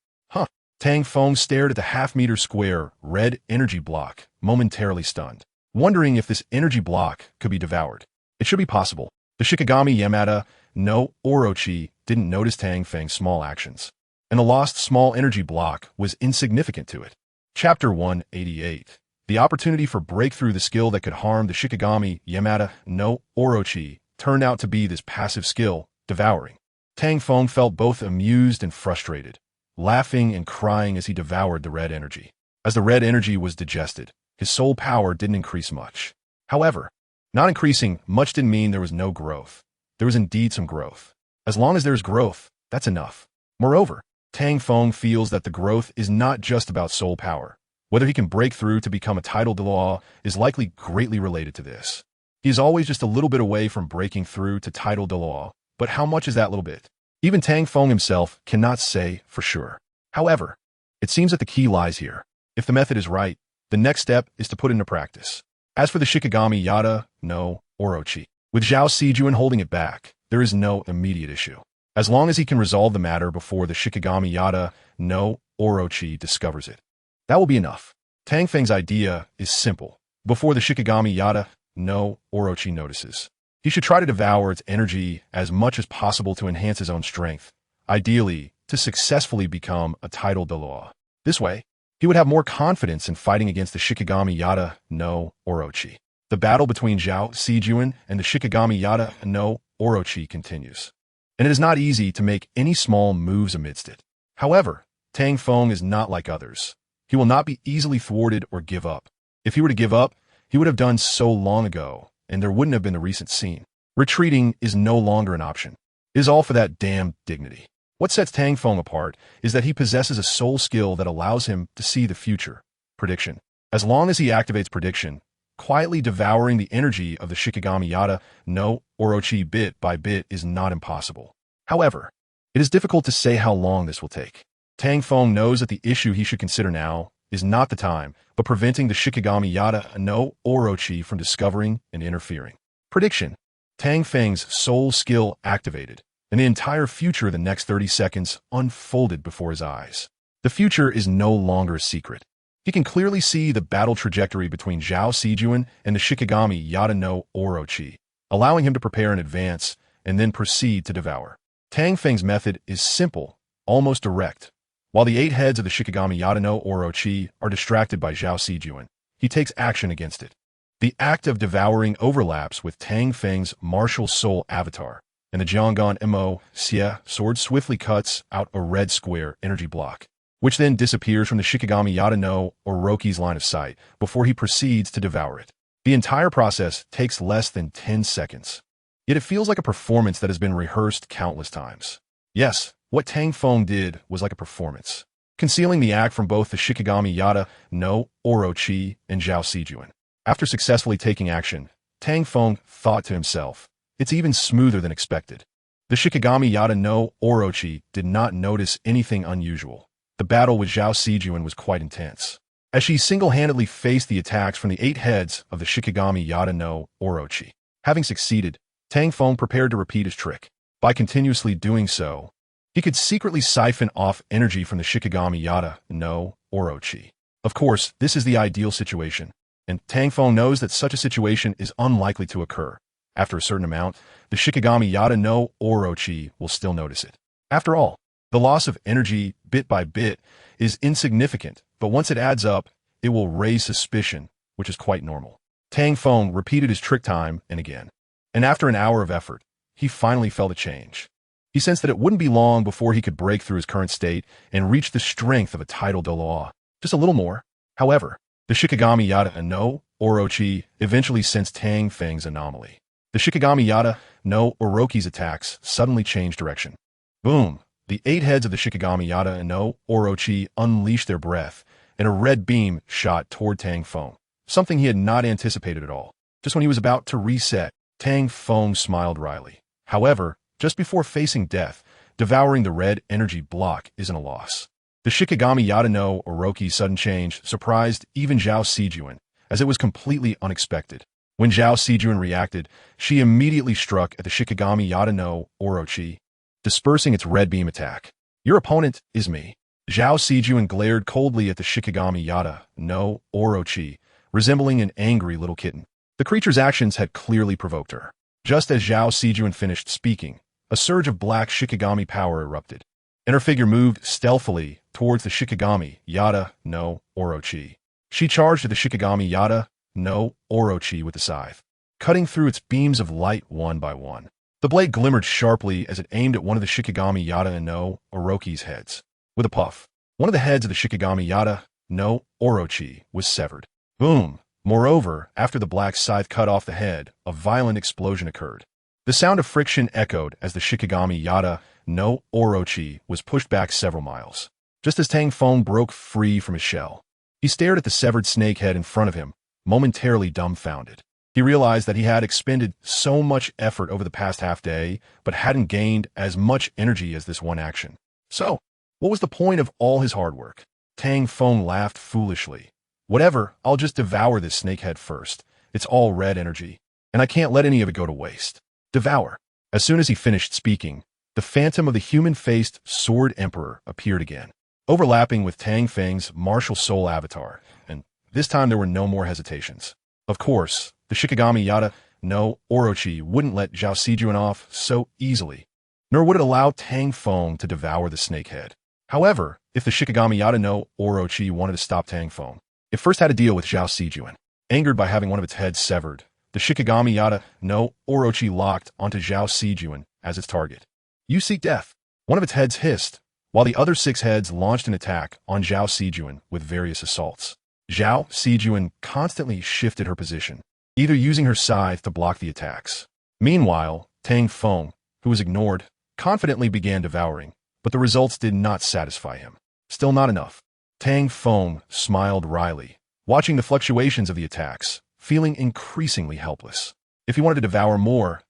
Tang Feng stared at the half-meter square red energy block, momentarily stunned, wondering if this energy block could be devoured. It should be possible. The Shikigami Yamada no Orochi didn't notice Tang Feng's small actions, and the lost small energy block was insignificant to it. Chapter 188. The opportunity for breakthrough the skill that could harm the Shikigami Yamada no Orochi turned out to be this passive skill, devouring. Tang Feng felt both amused and frustrated, laughing and crying as he devoured the red energy. As the red energy was digested, his soul power didn't increase much. However, not increasing much didn't mean there was no growth. There was indeed some growth. As long as there's growth, that's enough. Moreover, Tang Feng feels that the growth is not just about soul power. Whether he can break through to become a title Dalu is likely greatly related to this. He is always just a little bit away from breaking through to title Dalu, but how much is that little bit? Even Tang Feng himself cannot say for sure. However, it seems that the key lies here. If the method is right, the next step is to put it into practice. As for the Shikigami Yada no Orochi, with Zhao Sijuan holding it back, there is no immediate issue. As long as he can resolve the matter before the Shikigami Yada no Orochi discovers it, that will be enough. Tang Feng's idea is simple. Before the Shikigami Yada no Orochi notices, he should try to devour its energy as much as possible to enhance his own strength, ideally to successfully become a title Dalu. This way, he would have more confidence in fighting against the Shikigami Yada no Orochi. The battle between Zhao Sijuan and the Shikigami Yada no Orochi continues, and it is not easy to make any small moves amidst it. However, Tang Feng is not like others. He will not be easily thwarted or give up. If he were to give up, he would have done so long ago, and there wouldn't have been the recent scene. Retreating is no longer an option. It is all for that damn dignity. What sets Tang Feng apart is that he possesses a soul skill that allows him to see the future. Prediction. As long as he activates prediction, quietly devouring the energy of the Shikigami Yada no Orochi bit by bit is not impossible. However, it is difficult to say how long this will take. Tang Feng knows that the issue he should consider now is not the time, but preventing the Shikigami Yada no Orochi from discovering and interfering. Prediction. Tang Feng's soul skill activated, and the entire future of the next 30 seconds unfolded before his eyes. The future is no longer a secret. He can clearly see the battle trajectory between Zhao Sijuan and the Shikigami Yada no Orochi, allowing him to prepare in advance and then proceed to devour. Tang Feng's method is simple, almost direct. While the 8 heads of the Shikigami Yada no Orochi are distracted by Zhao Sijuan, he takes action against it. The act of devouring overlaps with Tang Feng's martial soul avatar, and the Jianggan Mo Xie sword swiftly cuts out a red square energy block, which then disappears from the Shikigami Yada no Orochi's line of sight before he proceeds to devour it. The entire process takes less than 10 seconds. Yet it feels like a performance that has been rehearsed countless times. Yes, what Tang Feng did was like a performance, concealing the act from both the Shikigami Yada no Orochi and Zhao Sijuan. After successfully taking action, Tang Feng thought to himself, it's even smoother than expected. The Shikigami Yada no Orochi did not notice anything unusual. The battle with Zhao Sijuan was quite intense, as she single-handedly faced the attacks from the 8 heads of the Shikigami Yada no Orochi. Having succeeded, Tang Feng prepared to repeat his trick. By continuously doing so, he could secretly siphon off energy from the Shikigami Yada no Orochi. Of course, this is the ideal situation, and Tang Feng knows that such a situation is unlikely to occur. After a certain amount, the Shikigami Yada no Orochi will still notice it. After all, the loss of energy bit by bit is insignificant, but once it adds up, it will raise suspicion, which is quite normal. Tang Feng repeated his trick time and again, and after an hour of effort, he finally felt a change. He sensed that it wouldn't be long before he could break through his current state and reach the strength of a title Dalu. Just a little more. However, the Shikigami Yada no Orochi eventually sensed Tang Feng's anomaly. The Shikigami Yada no Orochi's attacks suddenly changed direction. Boom! The 8 heads of the Shikigami Yata no Orochi unleashed their breath, and a red beam shot toward Tang Feng, something he had not anticipated at all. Just when he was about to reset, Tang Feng smiled wryly. However, just before facing death, devouring the red energy block isn't a loss. The Shikigami Yata no Orochi's sudden change surprised even Zhao Sijuan, as it was completely unexpected. When Zhao Sijuan reacted, she immediately struck at the Shikigami Yata no Orochi, dispersing its red beam attack. Your opponent is me. Zhao Sijuan glared coldly at the Shikigami Yata no Orochi, resembling an angry little kitten. The creature's actions had clearly provoked her. Just as Zhao Sijuan finished speaking, a surge of black Shikigami power erupted, and her figure moved stealthily towards the Shikigami Yata no Orochi. She charged at the Shikigami Yata no Orochi with the scythe, cutting through its beams of light one by one. The blade glimmered sharply as it aimed at one of the Shikigami Yata no Orochi's heads. With a puff, one of the heads of the Shikigami Yata no Orochi was severed. Boom! Moreover, after the black scythe cut off the head, a violent explosion occurred. The sound of friction echoed as the Shikigami Yata no Orochi was pushed back several miles. Just as Tang Feng broke free from his shell, he stared at the severed snake head in front of him, momentarily dumbfounded. He realized that he had expended so much effort over the past half-day, but hadn't gained as much energy as this one action. So, what was the point of all his hard work? Tang Feng laughed foolishly. Whatever, I'll just devour this snakehead first. It's all red energy, and I can't let any of it go to waste. Devour. As soon as he finished speaking, the phantom of the human-faced Sword Emperor appeared again, overlapping with Tang Feng's martial soul avatar, and this time there were no more hesitations. Of course, the Shikigami Yata no Orochi wouldn't let Zhao Sijuan off so easily, nor would it allow Tang Feng to devour the snakehead. However, if the Shikigami Yata no Orochi wanted to stop Tang Feng, it first had to deal with Zhao Sijuan. Angered by having one of its heads severed, the Shikigami Yata no Orochi locked onto Zhao Sijuan as its target. You seek death. One of its heads hissed, while the other 6 heads launched an attack on Zhao Sijuan with various assaults. Zhao Sijuan constantly shifted her position, either using her scythe to block the attacks. Meanwhile, Tang Feng, who was ignored, confidently began devouring, but the results did not satisfy him. Still not enough. Tang Feng smiled wryly, watching the fluctuations of the attacks, feeling increasingly helpless. If he wanted to devour more,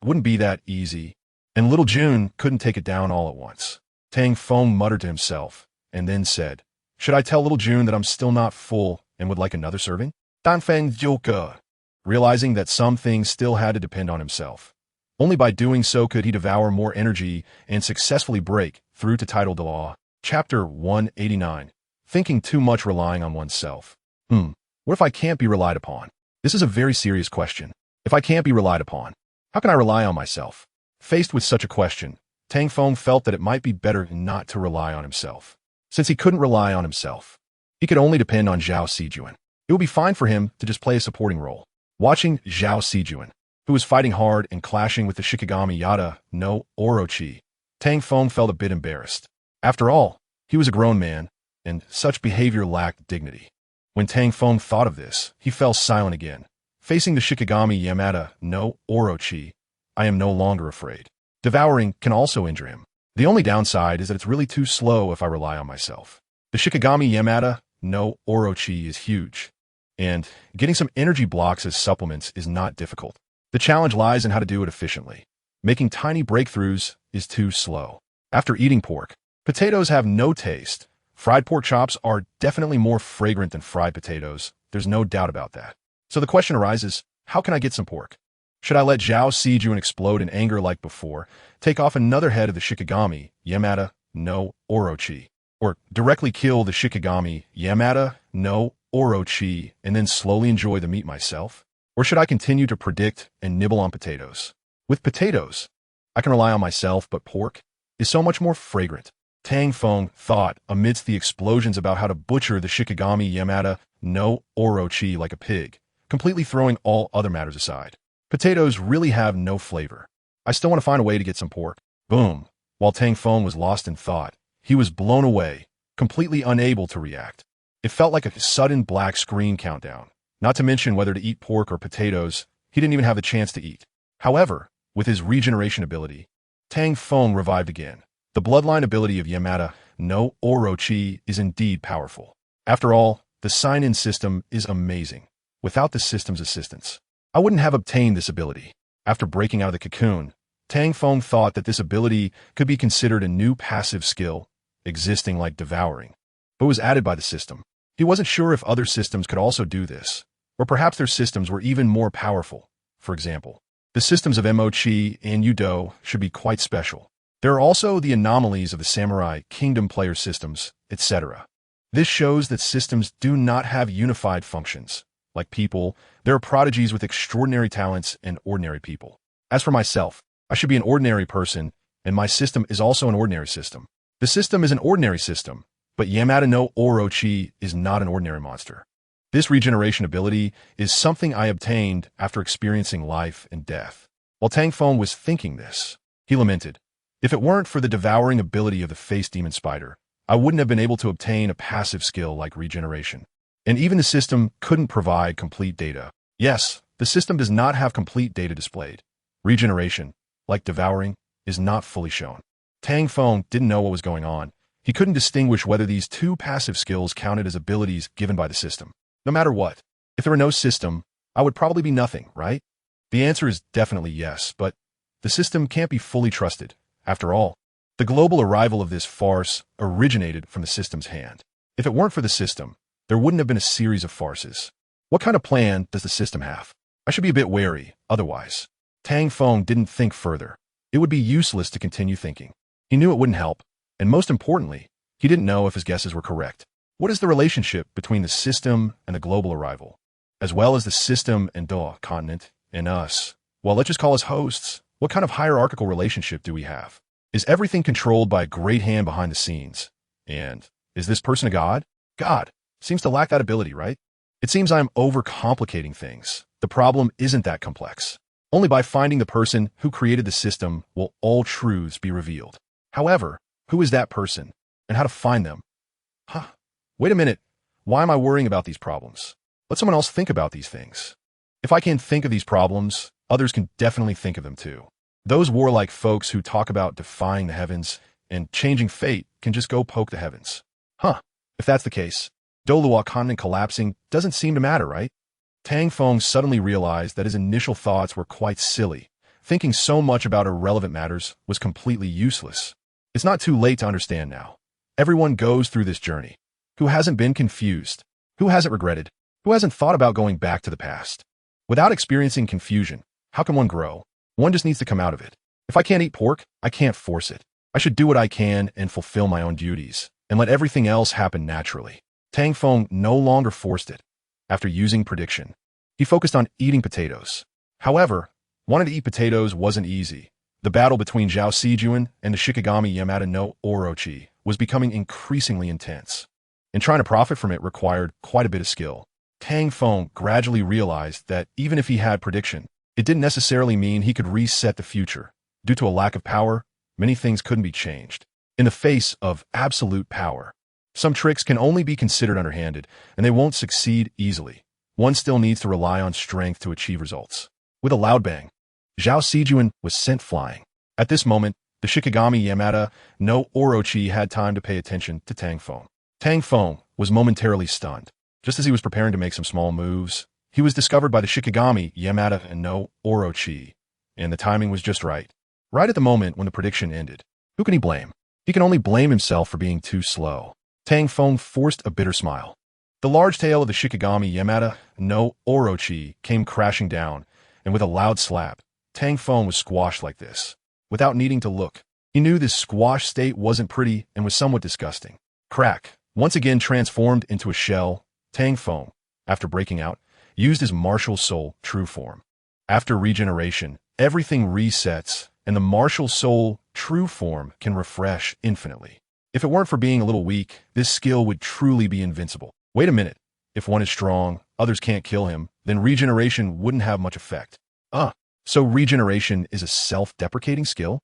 it wouldn't be that easy, and little June couldn't take it down all at once. Tang Feng muttered to himself, and then said, "Should I tell little June that I'm still not full and would like another serving?" Tang Feng Joka, realizing that some things still had to depend on himself. Only by doing so could he devour more energy and successfully break through to Title Dalu. Chapter 189. Thinking too much, relying on oneself. What if I can't be relied upon? This is a very serious question. If I can't be relied upon, how can I rely on myself? Faced with such a question, Tang Feng felt that it might be better not to rely on himself. Since he couldn't rely on himself, he could only depend on Zhao Sijuan. It would be fine for him to just play a supporting role. Watching Zhao Sijuan, who was fighting hard and clashing with the Shikigami Yata no Orochi, Tang Feng felt a bit embarrassed. After all, he was a grown man, and such behavior lacked dignity. When Tang Feng thought of this, he fell silent again. Facing the Shikigami Yamata no Orochi, I am no longer afraid. Devouring can also injure him. The only downside is that it's really too slow if I rely on myself. The Shikigami Yamata no Orochi is huge, and getting some energy blocks as supplements is not difficult. The challenge lies in how to do it efficiently. Making tiny breakthroughs is too slow. After eating pork, potatoes have no taste. Fried pork chops are definitely more fragrant than fried potatoes. There's no doubt about that. So the question arises, how can I get some pork? Should I let Zhao Sijuan explode in anger like before, take off another head of the Shikigami Yamata no Orochi, or directly kill the Shikigami Yamata no Orochi and then slowly enjoy the meat myself? Or should I continue to predict and nibble on potatoes? With potatoes, I can rely on myself, but pork is so much more fragrant. Tang Feng thought amidst the explosions about how to butcher the Shikigami Yamata no Orochi like a pig, completely throwing all other matters aside. Potatoes really have no flavor. I still want to find a way to get some pork. Boom. While Tang Feng was lost in thought, he was blown away, completely unable to react. It felt like a sudden black screen countdown. Not to mention whether to eat pork or potatoes, he didn't even have the chance to eat. However, with his regeneration ability, Tang Feng revived again. The bloodline ability of Yamada no Orochi is indeed powerful. After all, the sign-in system is amazing. Without the system's assistance, I wouldn't have obtained this ability. After breaking out of the cocoon, Tang Feng thought that this ability could be considered a new passive skill, existing like devouring, but was added by the system. He wasn't sure if other systems could also do this, or perhaps their systems were even more powerful. For example, the systems of Mochi and Yudo should be quite special. There are also the anomalies of the Samurai Kingdom player systems, etc. This shows that systems do not have unified functions. Like people, there are prodigies with extraordinary talents and ordinary people. As for myself, I should be an ordinary person, and my system is also an ordinary system. The system is an ordinary system, but Yamada no Orochi is not an ordinary monster. This regeneration ability is something I obtained after experiencing life and death. While Tang Feng was thinking this, he lamented, "If it weren't for the devouring ability of the face demon spider, I wouldn't have been able to obtain a passive skill like regeneration. And even the system couldn't provide complete data. Yes, the system does not have complete data displayed. Regeneration, like devouring, is not fully shown." Tang Feng didn't know what was going on. He couldn't distinguish whether these two passive skills counted as abilities given by the system. No matter what, if there were no system, I would probably be nothing, right? The answer is definitely yes, but the system can't be fully trusted. After all, the global arrival of this farce originated from the system's hand. If it weren't for the system, there wouldn't have been a series of farces. What kind of plan does the system have? I should be a bit wary, otherwise. Tang Feng didn't think further. It would be useless to continue thinking. He knew it wouldn't help, and most importantly, he didn't know if his guesses were correct. What is the relationship between the system and the global arrival, as well as the system and the continent and us? Well, let's just call us hosts. What kind of hierarchical relationship do we have? Is everything controlled by a great hand behind the scenes? And is this person a god? God seems to lack that ability, right? It seems I'm overcomplicating things. The problem isn't that complex. Only by finding the person who created the system will all truths be revealed. However, who is that person, and how to find them? Wait a minute. Why am I worrying about these problems? Let someone else think about these things. If I can't think of these problems, others can definitely think of them too. Those warlike folks who talk about defying the heavens and changing fate can just go poke the heavens. If that's the case, Douluo continent collapsing doesn't seem to matter, right? Tang Feng suddenly realized that his initial thoughts were quite silly. Thinking so much about irrelevant matters was completely useless. It's not too late to understand now. Everyone goes through this journey. Who hasn't been confused? Who hasn't regretted? Who hasn't thought about going back to the past? Without experiencing confusion, how can one grow? One just needs to come out of it. If I can't eat pork, I can't force it. I should do what I can and fulfill my own duties, and let everything else happen naturally. Tang Feng no longer forced it. After using prediction, he focused on eating potatoes. However, wanting to eat potatoes wasn't easy. The battle between Zhao Sijuan and the Shikigami Yamada no Orochi was becoming increasingly intense, and trying to profit from it required quite a bit of skill. Tang Feng gradually realized that even if he had prediction, it didn't necessarily mean he could reset the future. Due to a lack of power, many things couldn't be changed. In the face of absolute power, some tricks can only be considered underhanded, and they won't succeed easily. One still needs to rely on strength to achieve results. With a loud bang, Zhao Sijuan was sent flying. At this moment, the Shikigami Yamada no Orochi had time to pay attention to Tang Feng. Tang Feng was momentarily stunned. Just as he was preparing to make some small moves, he was discovered by the Shikigami Yamada no Orochi, and the timing was just right. Right at the moment when the prediction ended. Who can he blame? He can only blame himself for being too slow. Tang Feng forced a bitter smile. The large tail of the Shikigami Yamada no Orochi came crashing down, and with a loud slap, Tang Feng was squashed like this. Without needing to look, he knew this squash state wasn't pretty and was somewhat disgusting. Crack. Once again transformed into a shell, Tang Feng, after breaking out, used his martial soul true form. After regeneration, everything resets, and the martial soul true form can refresh infinitely. If it weren't for being a little weak, this skill would truly be invincible. Wait a minute. If one is strong, others can't kill him, then regeneration wouldn't have much effect. So regeneration is a self-deprecating skill?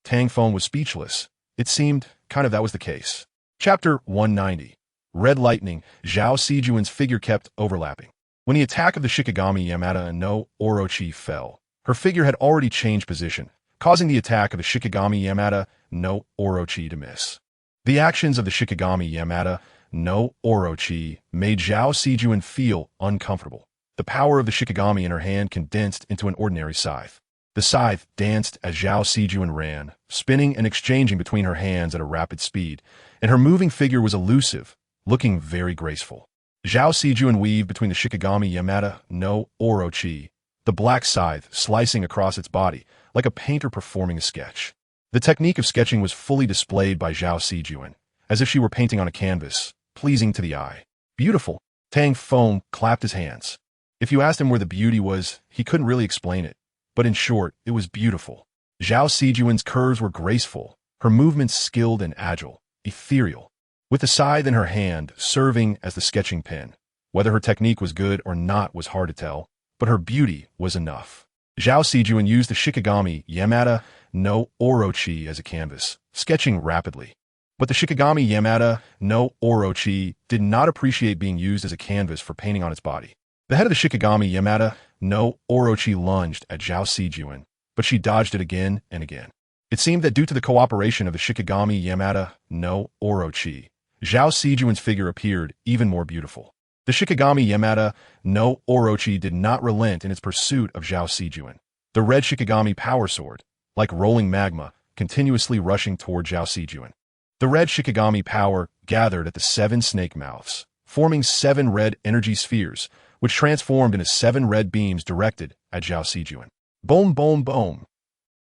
Tang Feng was speechless. It seemed that was the case. Chapter 190. Red Lightning. Zhao Sijuan's figure kept overlapping. When the attack of the Shikigami Yamada no Orochi fell, Her figure had already changed position, causing the attack of the Shikigami Yamada no Orochi to miss. The actions of the Shikigami Yamada no Orochi made Zhao Sijuan feel uncomfortable. The power of the Shikigami in her hand condensed into an ordinary scythe. The scythe danced as Zhao Sijuan ran, spinning and exchanging between her hands at a rapid speed, and her moving figure was elusive, looking very graceful. Zhao Sijuan weaved between the Shikigami Yamada no Orochi, the black scythe slicing across its body, like a painter performing a sketch. The technique of sketching was fully displayed by Zhao Sijuan, as if she were painting on a canvas, pleasing to the eye. Beautiful. Tang Feng clapped his hands. If you asked him where the beauty was, he couldn't really explain it. But in short, it was beautiful. Zhao Sijuan's curves were graceful, her movements skilled and agile, ethereal. With the scythe in her hand, serving as the sketching pen. Whether her technique was good or not was hard to tell, but her beauty was enough. Zhao Sijuan used the Shikigami Yamada no Orochi as a canvas, sketching rapidly. But the Shikigami Yamada no Orochi did not appreciate being used as a canvas for painting on its body. The head of the Shikigami Yamada no Orochi lunged at Zhao Sijuan, but she dodged it again and again. It seemed that due to the cooperation of the Shikigami Yamada no Orochi, Zhao Sijuan's figure appeared even more beautiful. The Shikigami Yamada no Orochi did not relent in its pursuit of Zhao Sijuan. The red Shikigami power sword, like rolling magma, continuously rushing toward Zhao Sijuan. The red Shikigami power gathered at the 7 snake mouths, forming 7 red energy spheres, which transformed into 7 red beams directed at Zhao Sijuan. Boom, boom, boom.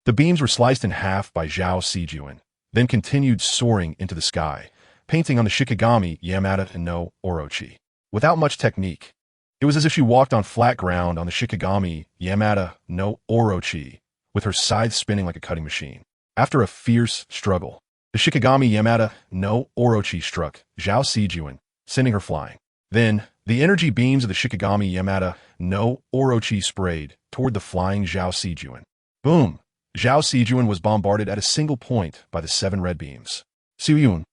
The beams were sliced in half by Zhao Sijuan, then continued soaring into the sky, painting on the Shikigami Yamada no Orochi. Without much technique, it was as if she walked on flat ground on the Shikigami Yamada no Orochi, with her scythe spinning like a cutting machine. After a fierce struggle, the Shikigami Yamada no Orochi struck Zhao Sijuan, sending her flying. Then, the energy beams of the Shikigami Yamada no Orochi sprayed toward the flying Zhao Sijuan. Boom! Zhao Sijuan was bombarded at a single point by the 7 red beams. Suyun.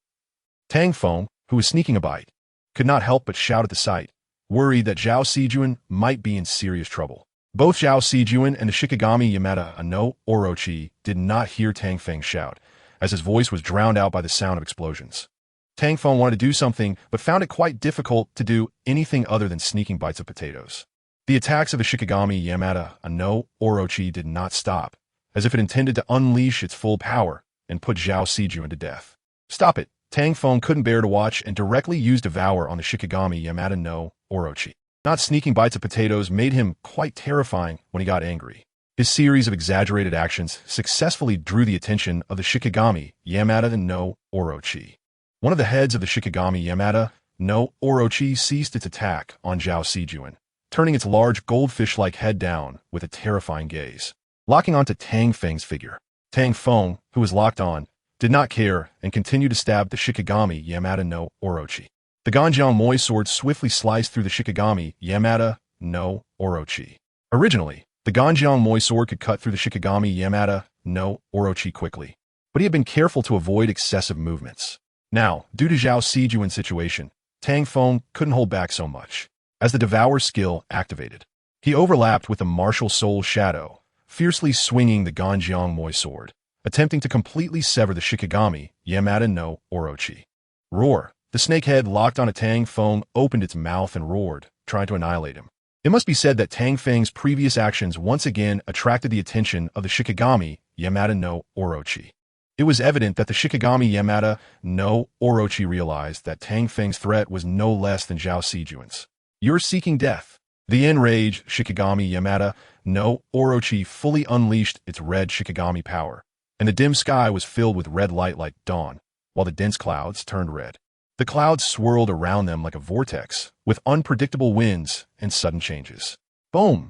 Tang Feng, who was sneaking a bite, could not help but shout at the sight, worried that Zhao Sijuan might be in serious trouble. Both Zhao Sijuan and the Shikigami Yamada no Orochi did not hear Tang Feng shout, as his voice was drowned out by the sound of explosions. Tang Feng wanted to do something, but found it quite difficult to do anything other than sneaking bites of potatoes. The attacks of the Shikigami Yamada no Orochi did not stop, as if it intended to unleash its full power and put Zhao Sijuan to death. Stop it! Tang Feng couldn't bear to watch and directly used Devour on the Shikigami Yamada no Orochi. Not sneaking bites of potatoes made him quite terrifying when he got angry. His series of exaggerated actions successfully drew the attention of the Shikigami Yamada no Orochi. One of the heads of the Shikigami Yamada no Orochi ceased its attack on Zhao Sijuan, turning its large goldfish-like head down with a terrifying gaze, locking onto Tang Feng's figure. Tang Feng, who was locked on, did not care and continued to stab the Shikigami Yamada no Orochi. The Ganjiang Moi sword swiftly sliced through the Shikigami Yamada no Orochi. Originally, the Ganjiang Moi sword could cut through the Shikigami Yamada no Orochi quickly, but he had been careful to avoid excessive movements. Now, due to Zhao Sijuan's situation, Tang Feng couldn't hold back so much. As the Devour skill activated, he overlapped with the Martial Soul Shadow, fiercely swinging the Ganjiang Moi sword, attempting to completely sever the Shikigami Yamada no Orochi. Roar! The snakehead locked on a Tang Feng opened its mouth and roared, trying to annihilate him. It must be said that Tang Feng's previous actions once again attracted the attention of the Shikigami Yamada no Orochi. It was evident that the Shikigami Yamada no Orochi realized that Tang Feng's threat was no less than Zhao Sijuan's. You're seeking death. The enraged Shikigami Yamada no Orochi fully unleashed its red Shikigami power, and the dim sky was filled with red light like dawn, while the dense clouds turned red. The clouds swirled around them like a vortex, with unpredictable winds and sudden changes. Boom!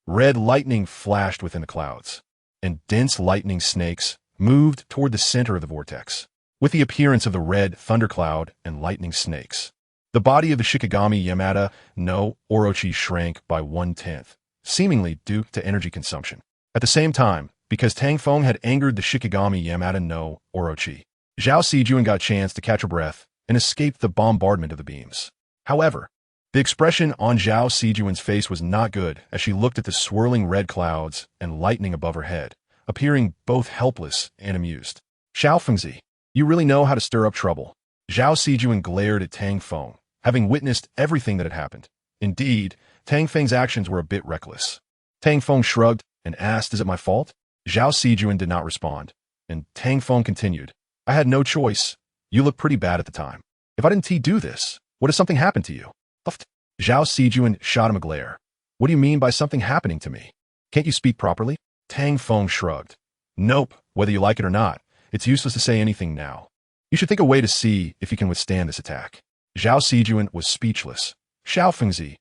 Red lightning flashed within the clouds, and dense lightning snakes moved toward the center of the vortex. With the appearance of the red thundercloud and lightning snakes, the body of the Shikigami Yamada no Orochi shrank by 1/10, seemingly due to energy consumption. At the same time, because Tang Feng had angered the Shikigami Yamada no Orochi, Zhao Sijuan got a chance to catch her breath and escaped the bombardment of the beams. However, The expression on Zhao Sijuan's face was not good as she looked at the swirling red clouds and lightning above her head, appearing both helpless and amused. Xiao Fengzi, you really know how to stir up trouble. Zhao Sijuan glared at Tang Feng, having witnessed everything that had happened. Indeed, Tang Feng's actions were a bit reckless. Tang Feng shrugged and asked, "Is it my fault?" Zhao Sijuan did not respond, and Tang Feng continued, "I had no choice. You looked pretty bad at the time. If I didn't do this, what if something happened to you?" Zhao Sijuan shot him a glare. "What do you mean by something happening to me? Can't you speak properly?" Tang Feng shrugged. "Nope, whether you like it or not. It's useless to say anything now. You should think a way to see if you can withstand this attack." Zhao Sijuan was speechless. "Xiao Fengzi,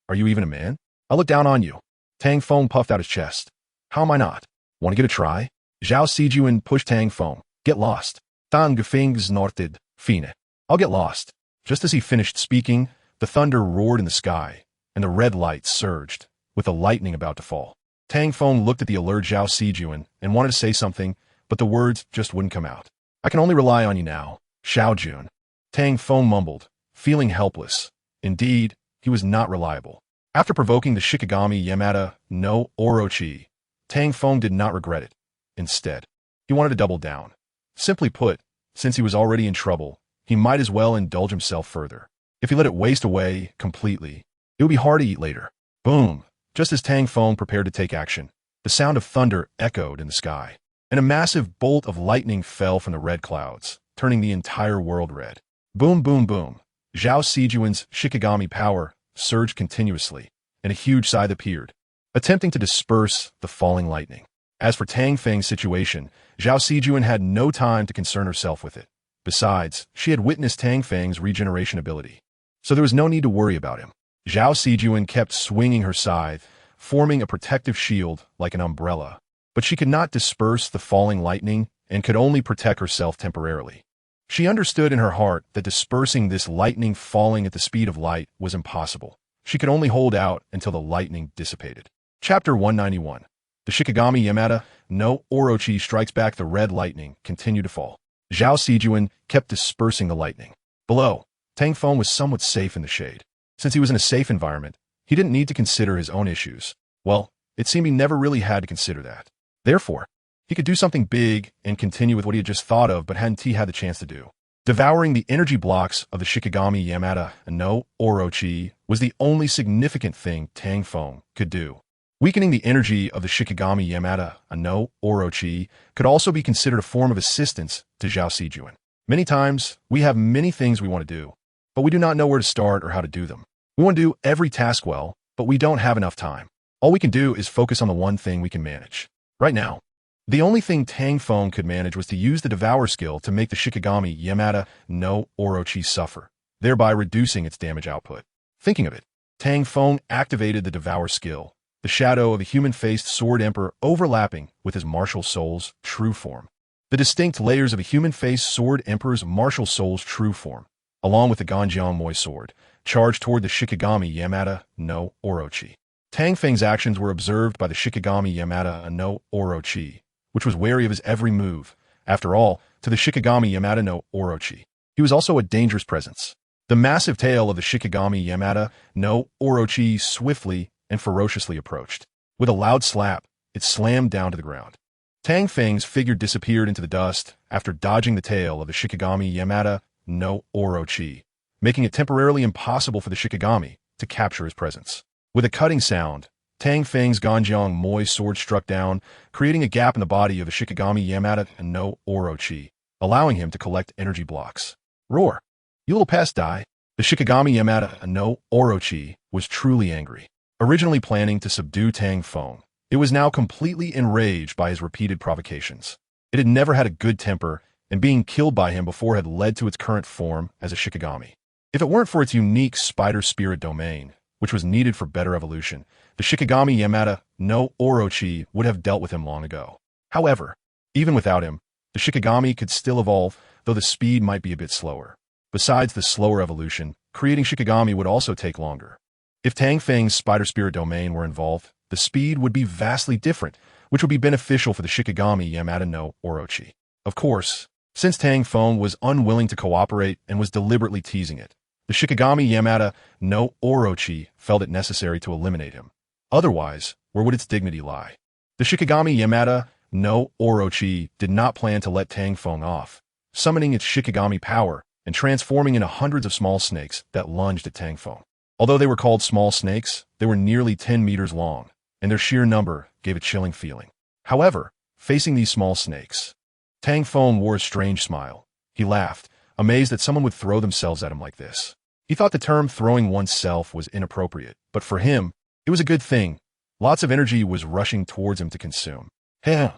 are you even a man? I look down on you." Tang Feng puffed out his chest. "How am I not? Want to give it a try?" Zhao Sijuan pushed Tang Feng. "Get lost." Tang Feng snorted. "Fine. I'll get lost." Just as he finished speaking, the thunder roared in the sky, and the red light surged, with the lightning about to fall. Tang Feng looked at the alert Zhao Sijuan and wanted to say something, but the words just wouldn't come out. "I can only rely on you now, Xiao Jun." Tang Feng mumbled, feeling helpless. Indeed, he was not reliable. After provoking the Shikigami Yamada no Orochi, Tang Feng did not regret it. Instead, he wanted to double down. Simply put, since he was already in trouble, he might as well indulge himself further. If he let it waste away completely, it would be hard to eat later. Boom! Just as Tang Feng prepared to take action, the sound of thunder echoed in the sky, and a massive bolt of lightning fell from the red clouds, turning the entire world red. Boom, boom, boom. Zhao Sijuan's Shikigami power surged continuously, and a huge scythe appeared, attempting to disperse the falling lightning. As for Tang Feng's situation, Zhao Sijuan had no time to concern herself with it. Besides, she had witnessed Tang Feng's regeneration ability, so there was no need to worry about him. Zhao Sijuan kept swinging her scythe, forming a protective shield like an umbrella, but she could not disperse the falling lightning and could only protect herself temporarily. She understood in her heart that dispersing this lightning falling at the speed of light was impossible. She could only hold out until the lightning dissipated. Chapter 191. The Shikigami Yamada no Orochi strikes back. The red lightning continued to fall. Zhao Sijuan kept dispersing the lightning. Below, Tang Feng was somewhat safe in the shade. Since he was in a safe environment, he didn't need to consider his own issues. Well, it seemed he never really had to consider that. Therefore, he could do something big and continue with what he had just thought of but hadn't had the chance to do. Devouring the energy blocks of the Shikigami Yamada no Orochi was the only significant thing Tang Feng could do. Weakening the energy of the Shikigami Yamada no Orochi could also be considered a form of assistance to Zhao Sijuan. Many times, we have many things we want to do, but we do not know where to start or how to do them. We want to do every task well, but we don't have enough time. All we can do is focus on the one thing we can manage. Right now, the only thing Tang Feng could manage was to use the Devour skill to make the Shikigami Yamada no Orochi suffer, thereby reducing its damage output. Thinking of it, Tang Feng activated the Devour skill, the shadow of a human-faced Sword Emperor overlapping with his martial soul's true form. The distinct layers of a human-faced Sword Emperor's martial soul's true form, along with the Ganjiang Moi sword, charged toward the Shikigami Yamada no Orochi. Tang Feng's actions were observed by the Shikigami Yamada no Orochi, which was wary of his every move. After all, to the Shikigami Yamada no Orochi, he was also a dangerous presence. The massive tail of the Shikigami Yamada no Orochi swiftly and ferociously approached. With a loud slap, it slammed down to the ground. Tang Feng's figure disappeared into the dust after dodging the tail of the Shikigami Yamada no Orochi, making it temporarily impossible for the Shikigami to capture his presence. With a cutting sound, Tang Feng's Ganjiang Moi sword struck down, creating a gap in the body of the Shikigami Yamada no Orochi, allowing him to collect energy blocks. Roar! You little pest, die! The Shikigami Yamada no Orochi was truly angry. Originally planning to subdue Tang Feng, it was now completely enraged by his repeated provocations. It had never had a good temper, and being killed by him before had led to its current form as a Shikigami. If it weren't for its unique spider spirit domain, which was needed for better evolution, the Shikigami Yamada no Orochi would have dealt with him long ago. However, even without him, the Shikigami could still evolve, though the speed might be a bit slower. Besides the slower evolution, creating Shikigami would also take longer. If Tang Feng's spider spirit domain were involved, the speed would be vastly different, which would be beneficial for the Shikigami Yamada no Orochi. Of course, since Tang Feng was unwilling to cooperate and was deliberately teasing it, the The Shikigami Yamada no Orochi felt it necessary to eliminate him. Otherwise, where would its dignity lie? The Shikigami Yamada no Orochi did not plan to let Tang Feng off, summoning its Shikigami power and transforming into hundreds of small snakes that lunged at Tang Feng. Although they were called small snakes, they were nearly 10 meters long, and their sheer number gave a chilling feeling. However, facing these small snakes, Tang Feng wore a strange smile. He laughed, amazed that someone would throw themselves at him like this. He thought the term throwing oneself was inappropriate, but for him, it was a good thing. Lots of energy was rushing towards him to consume. Heh!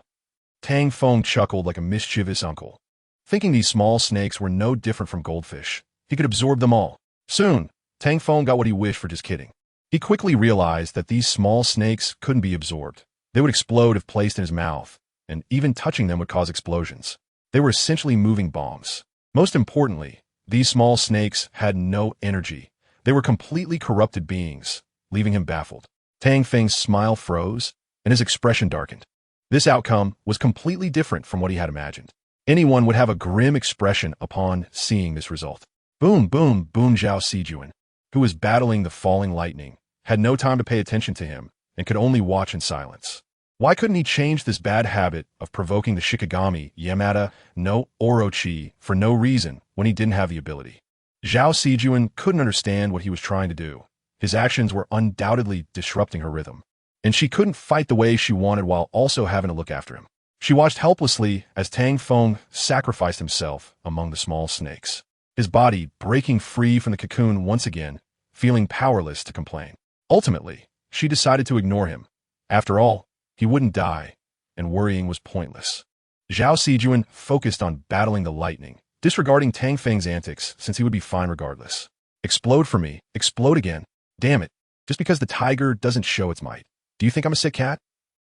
Tang Feng chuckled like a mischievous uncle. Thinking these small snakes were no different from goldfish, he could absorb them all. Soon, Tang Feng got what he wished for just kidding. He quickly realized that these small snakes couldn't be absorbed. They would explode if placed in his mouth, and even touching them would cause explosions. They were essentially moving bombs. Most importantly, these small snakes had no energy. They were completely corrupted beings, leaving him baffled. Tang Feng's smile froze, and his expression darkened. This outcome was completely different from what he had imagined. Anyone would have a grim expression upon seeing this result. Boom, boom, boom. Zhao Sijuan, who was battling the falling lightning, had no time to pay attention to him and could only watch in silence. Why couldn't he change this bad habit of provoking the Shikigami Yamada no Orochi for no reason when he didn't have the ability? Zhao Sijuan couldn't understand what he was trying to do. His actions were undoubtedly disrupting her rhythm, and she couldn't fight the way she wanted while also having to look after him. She watched helplessly as Tang Feng sacrificed himself among the small snakes, his body breaking free from the cocoon once again, feeling powerless to complain. Ultimately, she decided to ignore him. After all, he wouldn't die, and worrying was pointless. Zhao Sijuan focused on battling the lightning, disregarding Tang Feng's antics since he would be fine regardless. Explode for me, explode again. Damn it, just because the tiger doesn't show its might. Do you think I'm a sick cat?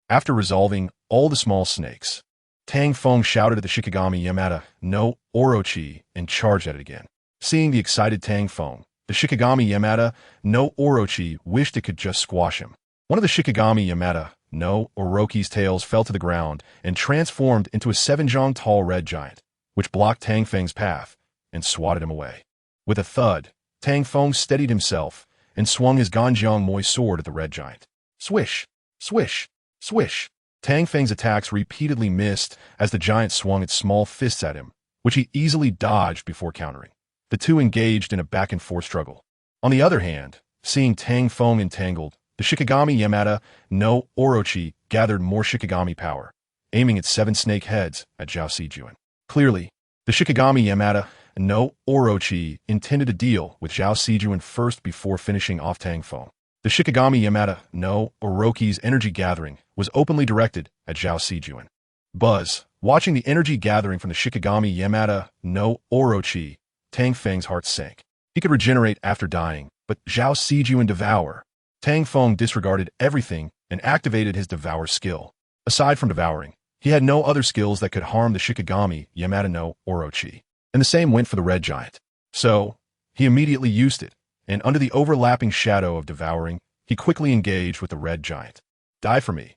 After resolving all the small snakes, Tang Feng shouted at the Shikigami Yamada no Orochi and charged at it again. Seeing the excited Tang Feng, the Shikigami Yamada no Orochi wished it could just squash him. One of the Shikigami Yamada no Orochi's tails fell to the ground and transformed into a 7-jong tall red giant, which blocked Tang Feng's path and swatted him away. With a thud, Tang Feng steadied himself and swung his Ganjiang Moi sword at the red giant. Swish, swish, swish. Tang Feng's attacks repeatedly missed as the giant swung its small fists at him, which he easily dodged before countering. The two engaged in a back-and-forth struggle. On the other hand, seeing Tang Feng entangled, the Shikigami Yamada no Orochi gathered more Shikigami power, aiming its 7 snake heads at Zhao Sijuan. Clearly, the Shikigami Yamada no Orochi intended to deal with Zhao Sijuan first before finishing off Tang Feng. The Shikigami Yamada no Orochi's energy gathering was openly directed at Zhao Sijuan. Buzz, watching the energy gathering from the Shikigami Yamada no Orochi, Tang Feng's heart sank. He could regenerate after dying, but Zhao Sijuan devour. Tang Feng disregarded everything and activated his devour skill. Aside from devouring, he had no other skills that could harm the Shikigami Yamada no Orochi. And the same went for the red giant. So, he immediately used it, and under the overlapping shadow of devouring, he quickly engaged with the red giant. Die for me.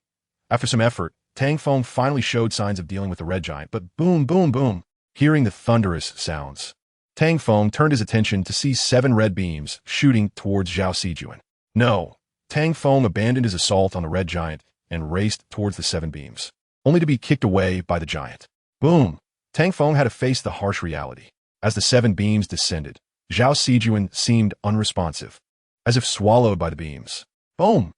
After some effort, Tang Feng finally showed signs of dealing with the red giant, but boom, boom, boom. Hearing the thunderous sounds, Tang Feng turned his attention to see 7 red beams shooting towards Zhao Sijuan. No, Tang Feng abandoned his assault on the red giant and raced towards the 7 beams, only to be kicked away by the giant. Boom! Tang Feng had to face the harsh reality. As the 7 beams descended, Zhao Sijuan seemed unresponsive, as if swallowed by the beams. Boom!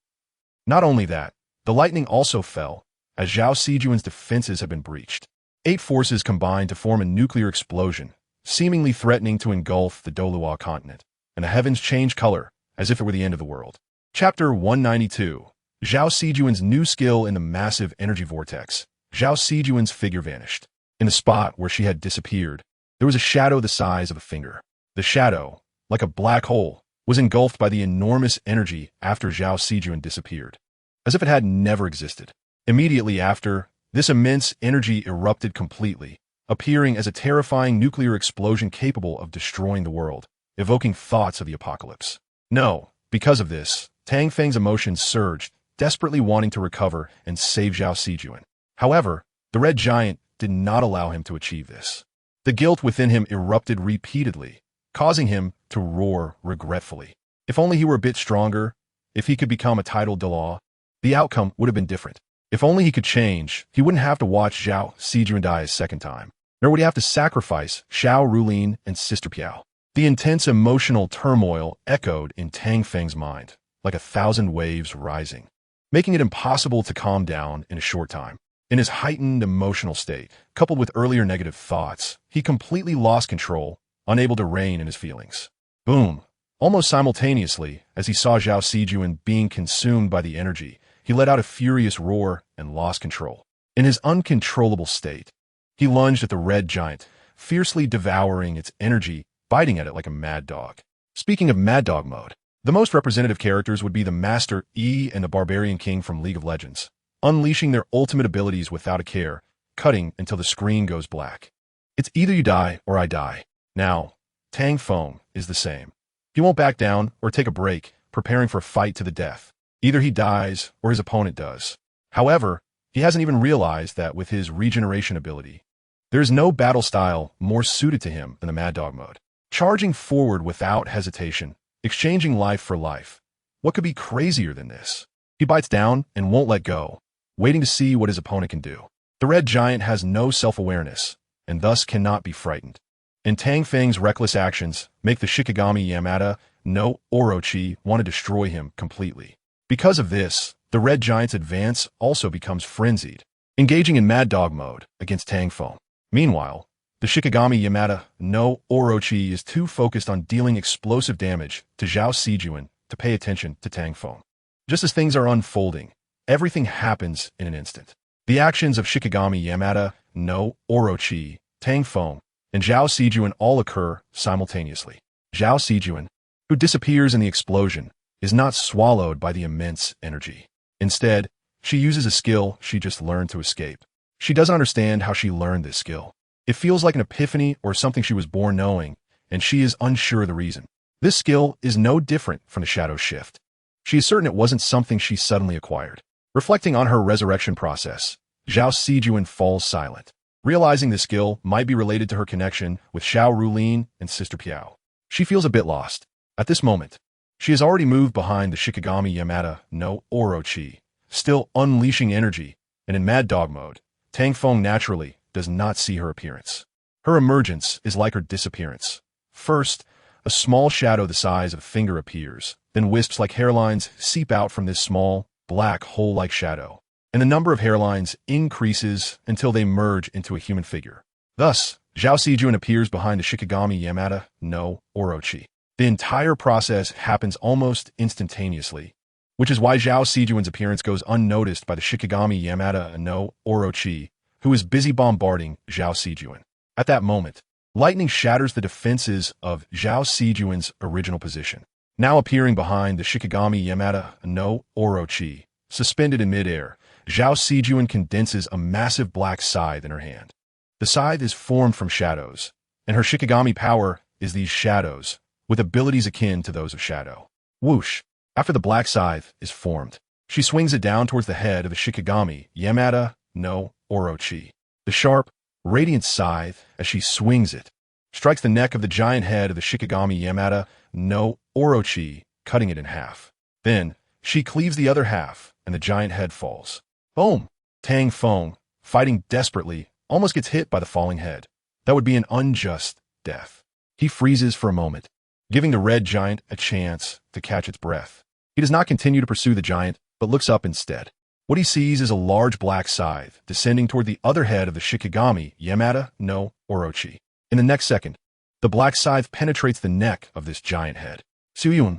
Not only that, the lightning also fell, as Zhao Sijuan's defenses had been breached. 8 forces combined to form a nuclear explosion, seemingly threatening to engulf the Douluo continent, and the heavens changed color, as if it were the end of the world. Chapter 192. Zhao Sijuan's new skill in the massive energy vortex. Zhao Sijuan's figure vanished. In the spot where she had disappeared, there was a shadow the size of a finger. The shadow, like a black hole, was engulfed by the enormous energy after Zhao Sijuan disappeared, as if it had never existed. Immediately after, this immense energy erupted completely, appearing as a terrifying nuclear explosion capable of destroying the world, evoking thoughts of the apocalypse. No, because of this, Tang Feng's emotions surged, desperately wanting to recover and save Zhao Sijuan. However, the red giant did not allow him to achieve this. The guilt within him erupted repeatedly, causing him to roar regretfully. If only he were a bit stronger, if he could become a titled Dalu, the outcome would have been different. If only he could change, he wouldn't have to watch Zhao Sijuan die a second time, nor would he have to sacrifice Xiao Rulin and Sister Piao. The intense emotional turmoil echoed in Tang Feng's mind, like 1,000 waves rising, making it impossible to calm down in a short time. In his heightened emotional state, coupled with earlier negative thoughts, he completely lost control, unable to rein in his feelings. Boom! Almost simultaneously, as he saw Zhao Sijuan being consumed by the energy, he let out a furious roar and lost control. In his uncontrollable state, he lunged at the red giant, fiercely devouring its energy, biting at it like a mad dog. Speaking of mad dog mode, the most representative characters would be the Master Yi and the Barbarian King from League of Legends, unleashing their ultimate abilities without a care, cutting until the screen goes black. It's either you die or I die. Now, Tang Feng is the same. He won't back down or take a break, preparing for a fight to the death. Either he dies or his opponent does. However, he hasn't even realized that with his regeneration ability, there is no battle style more suited to him than the Mad Dog mode. Charging forward without hesitation, exchanging life for life. What could be crazier than this? He bites down and won't let go, waiting to see what his opponent can do. The red giant has no self-awareness, and thus cannot be frightened. And Tang Feng's reckless actions make the Shikigami Yamada no Orochi want to destroy him completely. Because of this, the red giant's advance also becomes frenzied, engaging in Mad Dog mode against Tang Feng. Meanwhile, the Shikigami Yamada no Orochi is too focused on dealing explosive damage to Zhao Sijuan to pay attention to Tang Feng. Just as things are unfolding, everything happens in an instant. The actions of Shikigami Yamada no Orochi, Tang Feng, and Zhao Sijuan all occur simultaneously. Zhao Sijuan, who disappears in the explosion, is not swallowed by the immense energy. Instead, she uses a skill she just learned to escape. She doesn't understand how she learned this skill. It feels like an epiphany or something she was born knowing, and she is unsure of the reason. This skill is no different from the Shadow Shift. She is certain it wasn't something she suddenly acquired. Reflecting on her resurrection process, Zhao Sijuan falls silent, realizing this skill might be related to her connection with Xiao Rulin and Sister Piao. She feels a bit lost. At this moment, she has already moved behind the Shikigami Yamada no Orochi, still unleashing energy, and in Mad Dog mode, Tang Feng naturally does not see her appearance. Her emergence is like her disappearance. First, a small shadow the size of a finger appears, then wisps like hairlines seep out from this small, black hole-like shadow, and the number of hairlines increases until they merge into a human figure. Thus, Zhao Sijuan appears behind the Shikigami Yamada no Orochi. The entire process happens almost instantaneously, which is why Zhao Sijuan's appearance goes unnoticed by the Shikigami Yamada no Orochi, who is busy bombarding Zhao Sijuan. At that moment, lightning shatters the defenses of Zhao Sijuan's original position. Now appearing behind the Shikigami Yamada no Orochi, suspended in midair, Zhao Sijuan condenses a massive black scythe in her hand. The scythe is formed from shadows, and her Shikigami power is these shadows, with abilities akin to those of Shadow. Whoosh! After the black scythe is formed, she swings it down towards the head of the Shikigami Yamada no Orochi. The sharp, radiant scythe, as she swings it, strikes the neck of the giant head of the Shikigami Yamada no Orochi, cutting it in half. Then, she cleaves the other half, and the giant head falls. Boom! Tang Feng, fighting desperately, almost gets hit by the falling head. That would be an unjust death. He freezes for a moment, giving the red giant a chance to catch its breath. He does not continue to pursue the giant, but looks up instead. What he sees is a large black scythe descending toward the other head of the Shikigami Yamada no Orochi. In the next second, the black scythe penetrates the neck of this giant head. Suyun!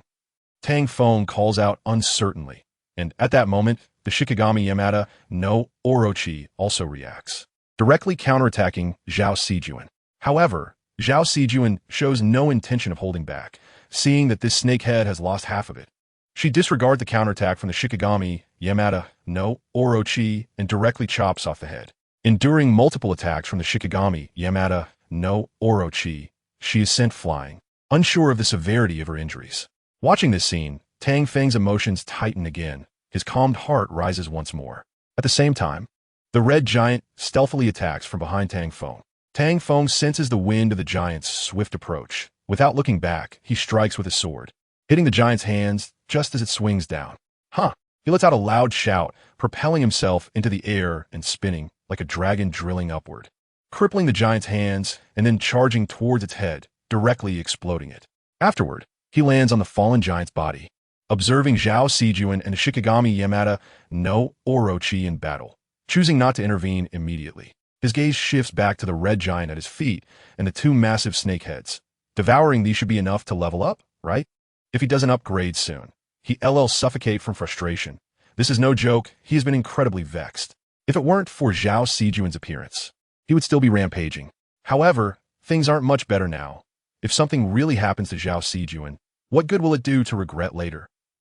Tang Feng calls out uncertainly, and at that moment, the Shikigami Yamada no Orochi also reacts, directly counterattacking Zhao Sijuan. However, Zhao Sijuan shows no intention of holding back, seeing that this snake head has lost half of it. She disregards the counterattack from the Shikigami Yamada no Orochi and directly chops off the head. Enduring multiple attacks from the Shikigami Yamada no Orochi, she is sent flying, unsure of the severity of her injuries. Watching this scene, Tang Feng's emotions tighten again. His calmed heart rises once more. At the same time, the red giant stealthily attacks from behind Tang Feng. Tang Feng senses the wind of the giant's swift approach. Without looking back, he strikes with his sword, hitting the giant's hands just as it swings down. Huh! He lets out a loud shout, propelling himself into the air and spinning like a dragon drilling upward, crippling the giant's hands and then charging towards its head, directly exploding it. Afterward, he lands on the fallen giant's body, observing Zhao Sijuan and Shikigami Yamada no Orochi in battle, choosing not to intervene immediately. His gaze shifts back to the red giant at his feet and the two massive snake heads. Devouring these should be enough to level up, right? If he doesn't upgrade soon, he LL suffocate from frustration. This is no joke, he has been incredibly vexed. If it weren't for Zhao Sijuan's appearance, he would still be rampaging. However, things aren't much better now. If something really happens to Zhao Sijuan, what good will it do to regret later?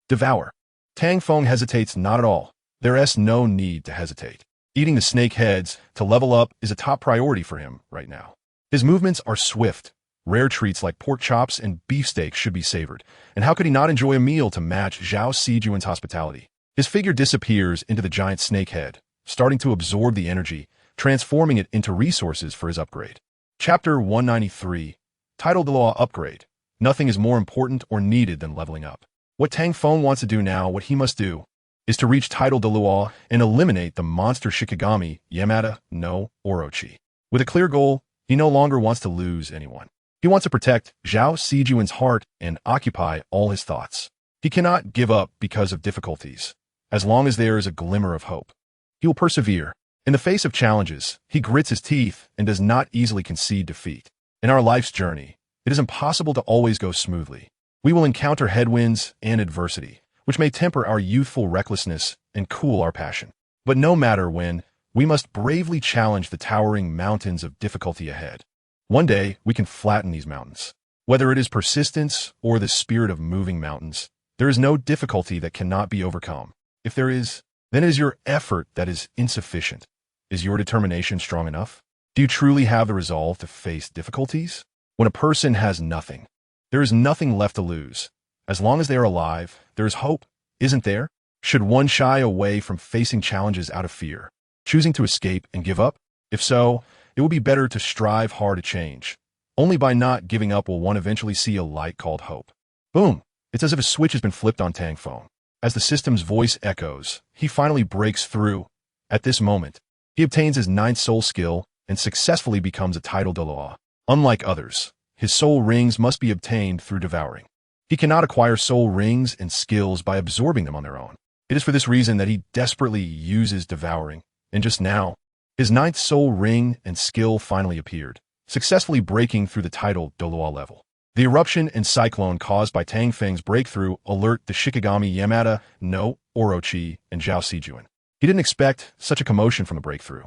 Devour. Tang Feng hesitates not at all. There's no need to hesitate. Eating the snake heads to level up is a top priority for him right now. His movements are swift. Rare treats like pork chops and beefsteak should be savored. And how could he not enjoy a meal to match Zhao Sijuan's hospitality? His figure disappears into the giant snake head, starting to absorb the energy, transforming it into resources for his upgrade. Chapter 193. Title Douluo Upgrade. Nothing is more important or needed than leveling up. What Tang Feng wants to do now, what he must do, is to reach title Douluo and eliminate the monster Shikigami Yamada no Orochi. With a clear goal, he no longer wants to lose anyone. He wants to protect Zhao Sijuan's heart and occupy all his thoughts. He cannot give up because of difficulties. As long as there is a glimmer of hope, he will persevere. In the face of challenges, he grits his teeth and does not easily concede defeat. In our life's journey, it is impossible to always go smoothly. We will encounter headwinds and adversity, which may temper our youthful recklessness and cool our passion. But no matter when, we must bravely challenge the towering mountains of difficulty ahead. One day, we can flatten these mountains. Whether it is persistence or the spirit of moving mountains, there is no difficulty that cannot be overcome. If there is, then it is your effort that is insufficient. Is your determination strong enough? Do you truly have the resolve to face difficulties? When a person has nothing, there is nothing left to lose. As long as they are alive, there is hope, isn't there? Should one shy away from facing challenges out of fear, choosing to escape and give up? If so, it would be better to strive hard to change. Only by not giving up will one eventually see a light called hope. Boom! It's as if a switch has been flipped on Tang Feng. As the system's voice echoes, he finally breaks through. At this moment, he obtains his 9th soul skill and successfully becomes a title Douluo. Unlike others, his soul rings must be obtained through devouring. He cannot acquire soul rings and skills by absorbing them on their own. It is for this reason that he desperately uses devouring, and just now, his 9th soul ring and skill finally appeared, successfully breaking through the title Douluo level. The eruption and cyclone caused by Tang Feng's breakthrough alert the Shikigami Yamada no Orochi and Zhao Sijuan. He didn't expect such a commotion from the breakthrough.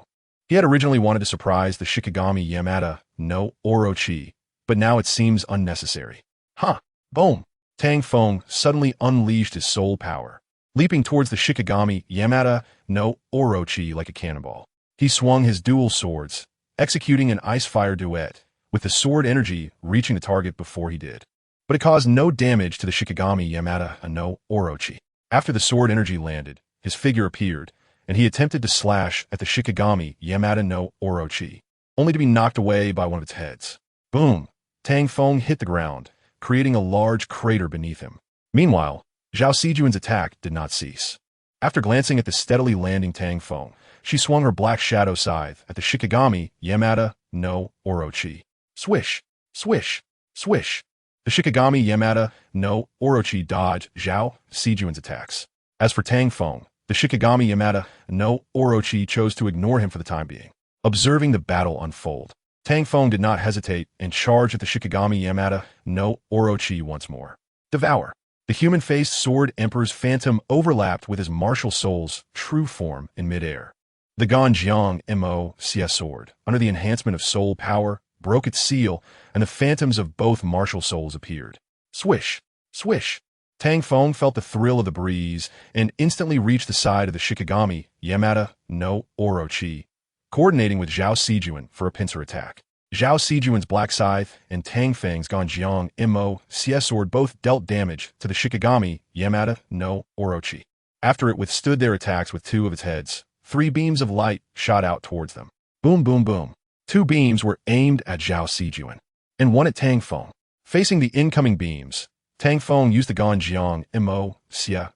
He had originally wanted to surprise the Shikigami Yamada no Orochi, but now it seems unnecessary. Huh! Boom! Tang Feng suddenly unleashed his soul power, leaping towards the Shikigami Yamada no Orochi like a cannonball. He swung his dual swords, executing an ice-fire duet, with the sword energy reaching the target before he did. But it caused no damage to the Shikigami Yamada no Orochi. After the sword energy landed, his figure appeared, and he attempted to slash at the Shikigami Yamada no Orochi, only to be knocked away by one of its heads. Boom! Tang Feng hit the ground, creating a large crater beneath him. Meanwhile, Zhao Sijuan's attack did not cease. After glancing at the steadily landing Tang Feng, she swung her black shadow scythe at the Shikigami Yamada no Orochi. Swish! Swish! Swish! The Shikigami Yamada no Orochi dodged Zhao Sijuan's attacks. As for Tang Feng, the Shikigami Yamada no Orochi chose to ignore him for the time being. Observing the battle unfold, Tang Feng did not hesitate and charged at the Shikigami Yamada no Orochi once more. Devour! The human-faced sword emperor's phantom overlapped with his martial soul's true form in midair. The Ganjiang Mo-CS sword, under the enhancement of soul power, broke its seal, and the phantoms of both martial souls appeared. Swish! Swish! Tang Feng felt the thrill of the breeze and instantly reached the side of the Shikigami Yamada no Orochi, coordinating with Zhao Sijuan for a pincer attack. Zhao Sijuan's black scythe and Tang Feng's Ganjiang Mo-CS sword both dealt damage to the Shikigami Yamada no Orochi. After it withstood their attacks with 2 of its heads, 3 beams of light shot out towards them. Boom, boom, boom. 2 beams were aimed at Zhao Sijuan, and 1 at Tang Feng. Facing the incoming beams, Tang Feng used the BeatsYoung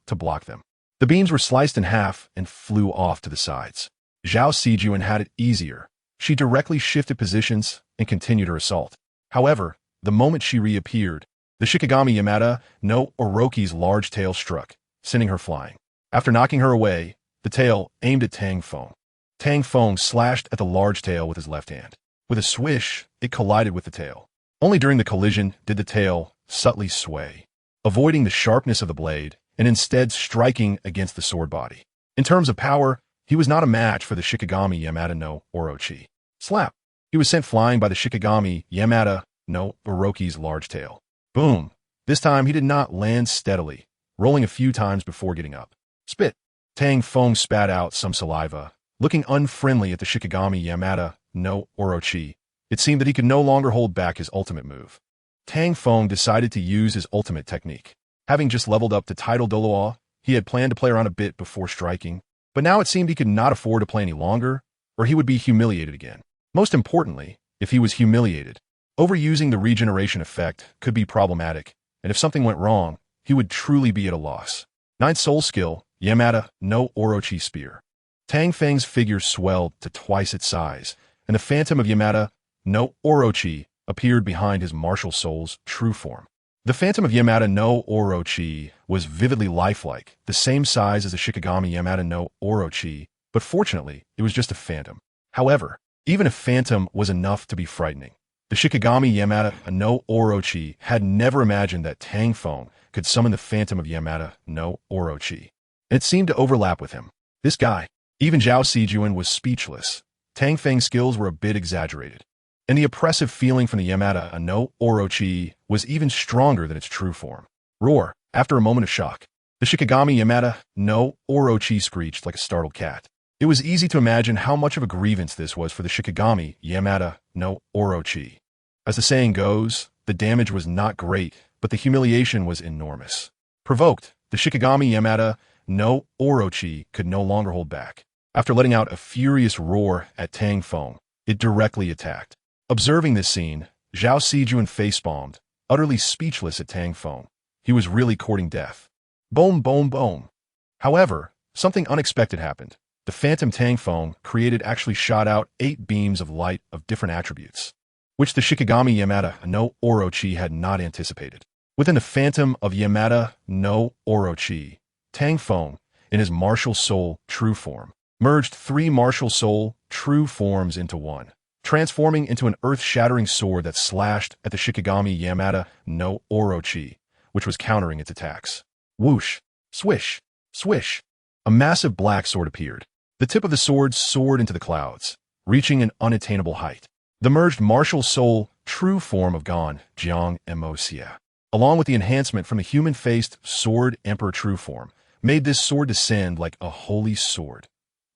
to block them. The beams were sliced in half and flew off to the sides. Zhao Sijuan had it easier. She directly shifted positions and continued her assault. However, the moment she reappeared, the Shikigami Yamada no Orochi's large tail struck, sending her flying. After knocking her away, the tail aimed at Tang Feng. Tang Feng slashed at the large tail with his left hand. With a swish, it collided with the tail. Only during the collision did the tail subtly sway, avoiding the sharpness of the blade and instead striking against the sword body. In terms of power, he was not a match for the Shikigami Yamada no Orochi. Slap! He was sent flying by the Shikigami Yamada no Orochi's large tail. Boom! This time he did not land steadily, rolling a few times before getting up. Spit! Tang Feng spat out some saliva, looking unfriendly at the Shikigami Yamada no Orochi. It seemed that he could no longer hold back his ultimate move. Tang Feng decided to use his ultimate technique. Having just leveled up to title Douluo, he had planned to play around a bit before striking, but now it seemed he could not afford to play any longer, or he would be humiliated again. Most importantly, if he was humiliated, overusing the regeneration effect could be problematic, and if something went wrong, he would truly be at a loss. 9th soul skill, Yamada no Orochi Spear. Tang Feng's figure swelled to twice its size, and the phantom of Yamada no Orochi appeared behind his martial soul's true form. The phantom of Yamada no Orochi was vividly lifelike, the same size as the Shikigami Yamada no Orochi, but fortunately, it was just a phantom. However, even a phantom was enough to be frightening. The Shikigami Yamada no Orochi had never imagined that Tang Feng could summon the phantom of Yamada no Orochi, and it seemed to overlap with him. This guy, even Zhao Sijuan was speechless. Tang Feng's skills were a bit exaggerated, and the oppressive feeling from the Yamada no Orochi was even stronger than its true form. Roar! After a moment of shock, the Shikigami Yamada no Orochi screeched like a startled cat. It was easy to imagine how much of a grievance this was for the Shikigami Yamada no Orochi. As the saying goes, the damage was not great, but the humiliation was enormous. Provoked, the Shikigami Yamada no Orochi could no longer hold back. After letting out a furious roar at Tang Feng, it directly attacked. Observing this scene, Zhao Sijuan facepalmed, utterly speechless at Tang Feng. He was really courting death. Boom, boom, boom. However, something unexpected happened. The phantom Tang Feng created actually shot out 8 beams of light of different attributes, which the Shikigami Yamada no Orochi had not anticipated. Within the phantom of Yamada no Orochi, Tang Feng, in his martial soul true form, merged 3 martial soul true forms into one, transforming into an earth-shattering sword that slashed at the Shikigami Yamada no Orochi, which was countering its attacks. Whoosh! Swish! Swish! A massive black sword appeared. The tip of the sword soared into the clouds, reaching an unattainable height. The merged martial soul true form of Gon, Jiang, and Moxia, along with the enhancement from the human-faced sword emperor true form, made this sword descend like a holy sword.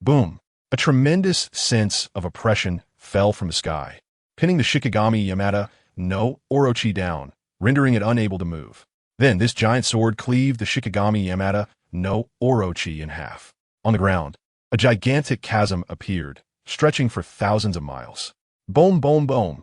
Boom! A tremendous sense of oppression fell from the sky, pinning the Shikigami Yamada no Orochi down, rendering it unable to move. Then this giant sword cleaved the Shikigami Yamada no Orochi in half. On the ground, a gigantic chasm appeared, stretching for thousands of miles. Boom, boom, boom.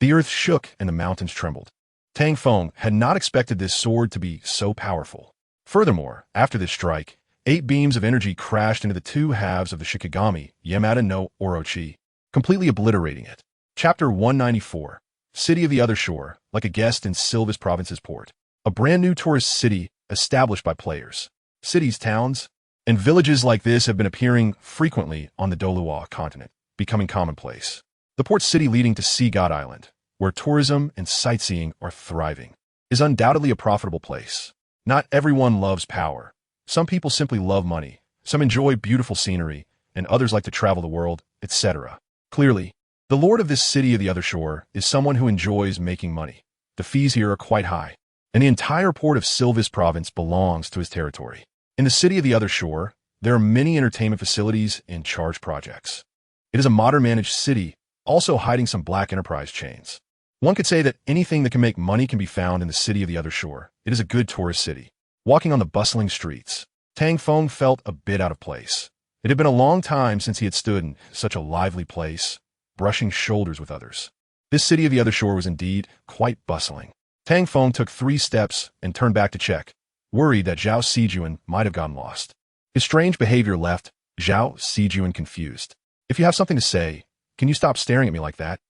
The earth shook and the mountains trembled. Tang Feng had not expected this sword to be so powerful. Furthermore, after this strike, 8 beams of energy crashed into the 2 halves of the Shikigami Yamada no Orochi, completely obliterating it. Chapter 194. City of the Other Shore, like a guest in Silvis Province's port. A brand new tourist city established by players. Cities, towns, and villages like this have been appearing frequently on the Douluo continent, becoming commonplace. The port city leading to Sea God Island, where tourism and sightseeing are thriving, is undoubtedly a profitable place. Not everyone loves power. Some people simply love money, some enjoy beautiful scenery, and others like to travel the world, etc. Clearly, the lord of this city of the other shore is someone who enjoys making money. The fees here are quite high, and the entire port of Silvis province belongs to his territory. In the city of the other shore, there are many entertainment facilities and charge projects. It is a modern managed city, also hiding some black enterprise chains. One could say that anything that can make money can be found in the city of the other shore. It is a good tourist city. Walking on the bustling streets, Tang Feng felt a bit out of place. It had been a long time since he had stood in such a lively place, brushing shoulders with others. This city of the other shore was indeed quite bustling. Tang Feng took 3 steps and turned back to check, worried that Zhao Sijuan might have gotten lost. His strange behavior left Zhao Sijuan confused. If you have something to say, can you stop staring at me like that?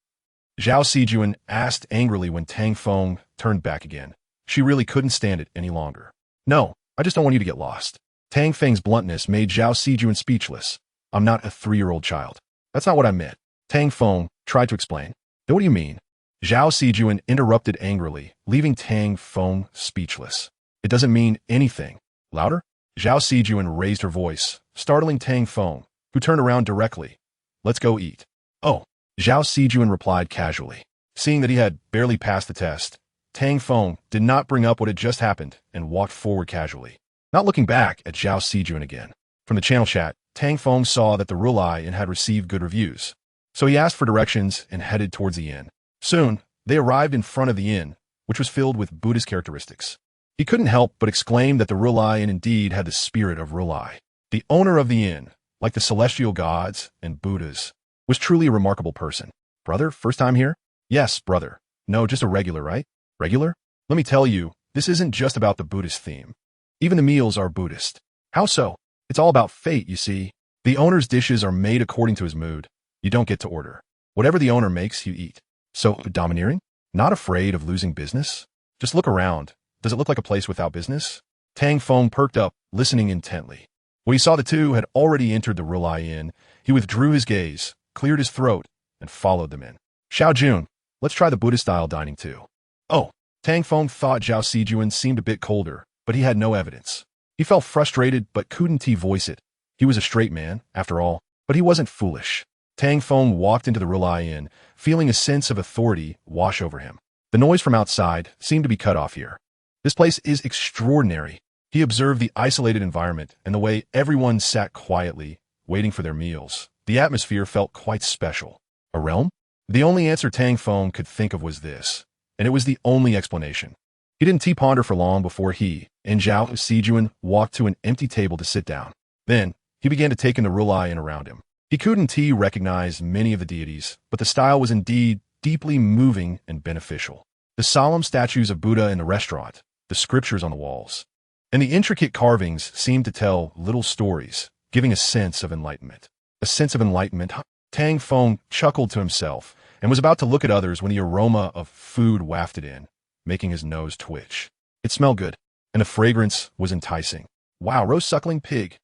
Zhao Sijuan asked angrily when Tang Feng turned back again. She really couldn't stand it any longer. No, I just don't want you to get lost. Tang Feng's bluntness made Zhao Sijuan speechless. I'm not a 3-year-old child. That's not what I meant. Tang Feng tried to explain. Then what do you mean? Zhao Sijuan interrupted angrily, leaving Tang Feng speechless. It doesn't mean anything. Louder? Zhao Sijuan raised her voice, startling Tang Feng, who turned around directly. Let's go eat. Oh. Zhao Sijuan replied casually. Seeing that he had barely passed the test, Tang Feng did not bring up what had just happened and walked forward casually, not looking back at Zhao Sijuan again. From the channel chat, Tang Feng saw that the Rulai Inn had received good reviews, so he asked for directions and headed towards the inn. Soon, they arrived in front of the inn, which was filled with Buddhist characteristics. He couldn't help but exclaim that the Rulai Inn indeed had the spirit of Rulai. The owner of the inn, like the celestial gods and Buddhas, was truly a remarkable person. Brother, first time here? Yes, brother. No, just a regular, right? Regular? Let me tell you, this isn't just about the Buddhist theme. Even the meals are Buddhist. How so? It's all about fate, you see. The owner's dishes are made according to his mood. You don't get to order. Whatever the owner makes, you eat. So, domineering? Not afraid of losing business? Just look around. Does it look like a place without business? Tang Feng perked up, listening intently. When he saw the two had already entered the Rulai Inn, he withdrew his gaze, cleared his throat, and followed them in. Xiao Jun, let's try the Buddhist-style dining too. Oh, Tang Feng thought Zhao Sijuan seemed a bit colder, but he had no evidence. He felt frustrated but couldn't voice it. He was a straight man, after all, but he wasn't foolish. Tang Feng walked into the Rulai Inn, feeling a sense of authority wash over him. The noise from outside seemed to be cut off here. This place is extraordinary. He observed the isolated environment and the way everyone sat quietly, waiting for their meals. The atmosphere felt quite special. A realm? The only answer Tang Feng could think of was this, and it was the only explanation. He didn't ponder for long before he and Zhao Sijuan walked to an empty table to sit down. Then, he began to take in the Rulai Inn around him. He couldn't recognize many of the deities, but the style was indeed deeply moving and beneficial. The solemn statues of Buddha in the restaurant, the scriptures on the walls, and the intricate carvings seemed to tell little stories, giving a sense of enlightenment. A sense of enlightenment? Tang Feng chuckled to himself and was about to look at others when the aroma of food wafted in, making his nose twitch. It smelled good, and the fragrance was enticing. Wow, roast suckling pig.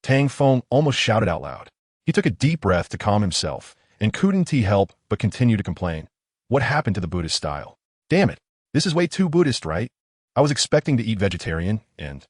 Tang Feng almost shouted out loud. He took a deep breath to calm himself and couldn't help but continue to complain. What happened to the Buddhist style? Damn it, this is way too Buddhist, right? I was expecting to eat vegetarian, and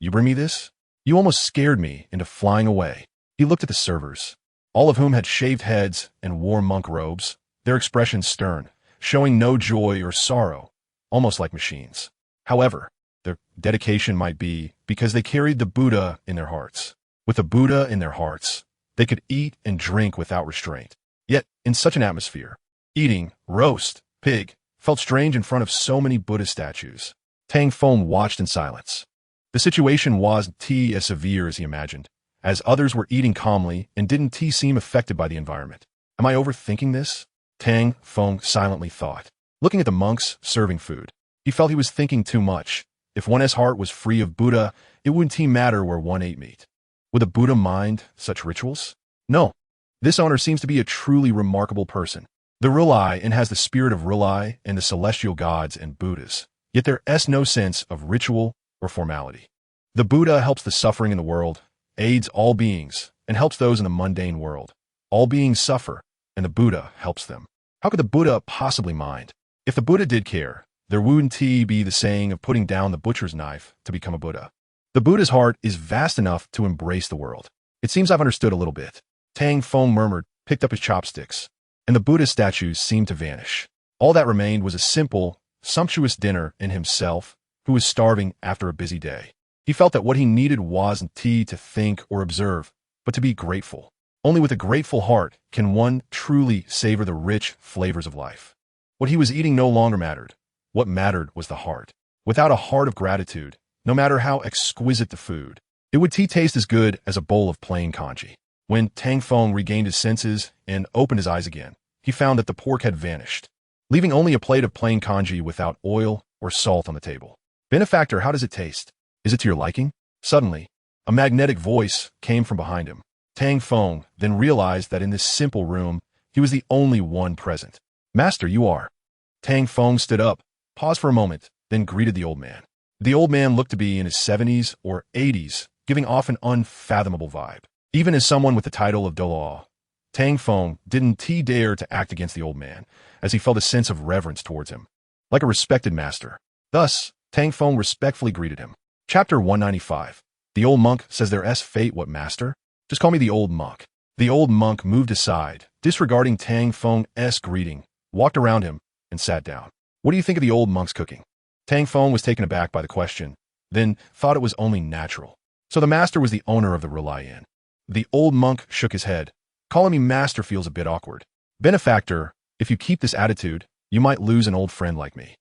you bring me this? You almost scared me into flying away. He looked at the servers, all of whom had shaved heads and wore monk robes, their expressions stern, showing no joy or sorrow, almost like machines. However, their dedication might be because they carried the Buddha in their hearts. With the Buddha in their hearts, they could eat and drink without restraint. Yet, in such an atmosphere, eating roast pig felt strange in front of so many Buddha statues. Tang Feng watched in silence. The situation wasn't as severe as he imagined, as others were eating calmly and didn't seem affected by the environment. Am I overthinking this? Tang Feng silently thought, looking at the monks serving food. He felt he was thinking too much. If one's heart was free of Buddha, it wouldn't matter where one ate meat. Would a Buddha mind such rituals? No. This owner seems to be a truly remarkable person. The Rulai Inn has the spirit of Rulai and the celestial gods and Buddhas, yet there is no sense of ritual or formality. The Buddha helps the suffering in the world, aids all beings, and helps those in the mundane world. All beings suffer, and the Buddha helps them. How could the Buddha possibly mind? If the Buddha did care, there wouldn't be the saying of putting down the butcher's knife to become a Buddha. The Buddha's heart is vast enough to embrace the world. It seems I've understood a little bit. Tang Feng murmured, picked up his chopsticks, and the Buddha statues seemed to vanish. All that remained was a simple, sumptuous dinner in himself, who was starving after a busy day. He felt that what he needed wasn't to think or observe, but to be grateful. Only with a grateful heart can one truly savor the rich flavors of life. What he was eating no longer mattered. What mattered was the heart. Without a heart of gratitude, no matter how exquisite the food, it would taste as good as a bowl of plain congee. When Tang Feng regained his senses and opened his eyes again, he found that the pork had vanished, leaving only a plate of plain congee without oil or salt on the table. Benefactor, how does it taste? Is it to your liking? Suddenly, a magnetic voice came from behind him. Tang Feng then realized that in this simple room, he was the only one present. Master, you are. Tang Feng stood up, paused for a moment, then greeted the old man. The old man looked to be in his 70s or 80s, giving off an unfathomable vibe. Even as someone with the title of Douluo, Tang Feng didn't dare to act against the old man, as he felt a sense of reverence towards him, like a respected master. Thus, Tang Feng respectfully greeted him. Chapter 195. The old monk says their fate, what master? Just call me the old monk. The old monk moved aside, disregarding Tang Feng's greeting, walked around him, and sat down. What do you think of the old monk's cooking? Tang Feng was taken aback by the question, then thought it was only natural. So the master was the owner of the Relay Inn. The old monk shook his head. Calling me master feels a bit awkward. Benefactor, if you keep this attitude, you might lose an old friend like me.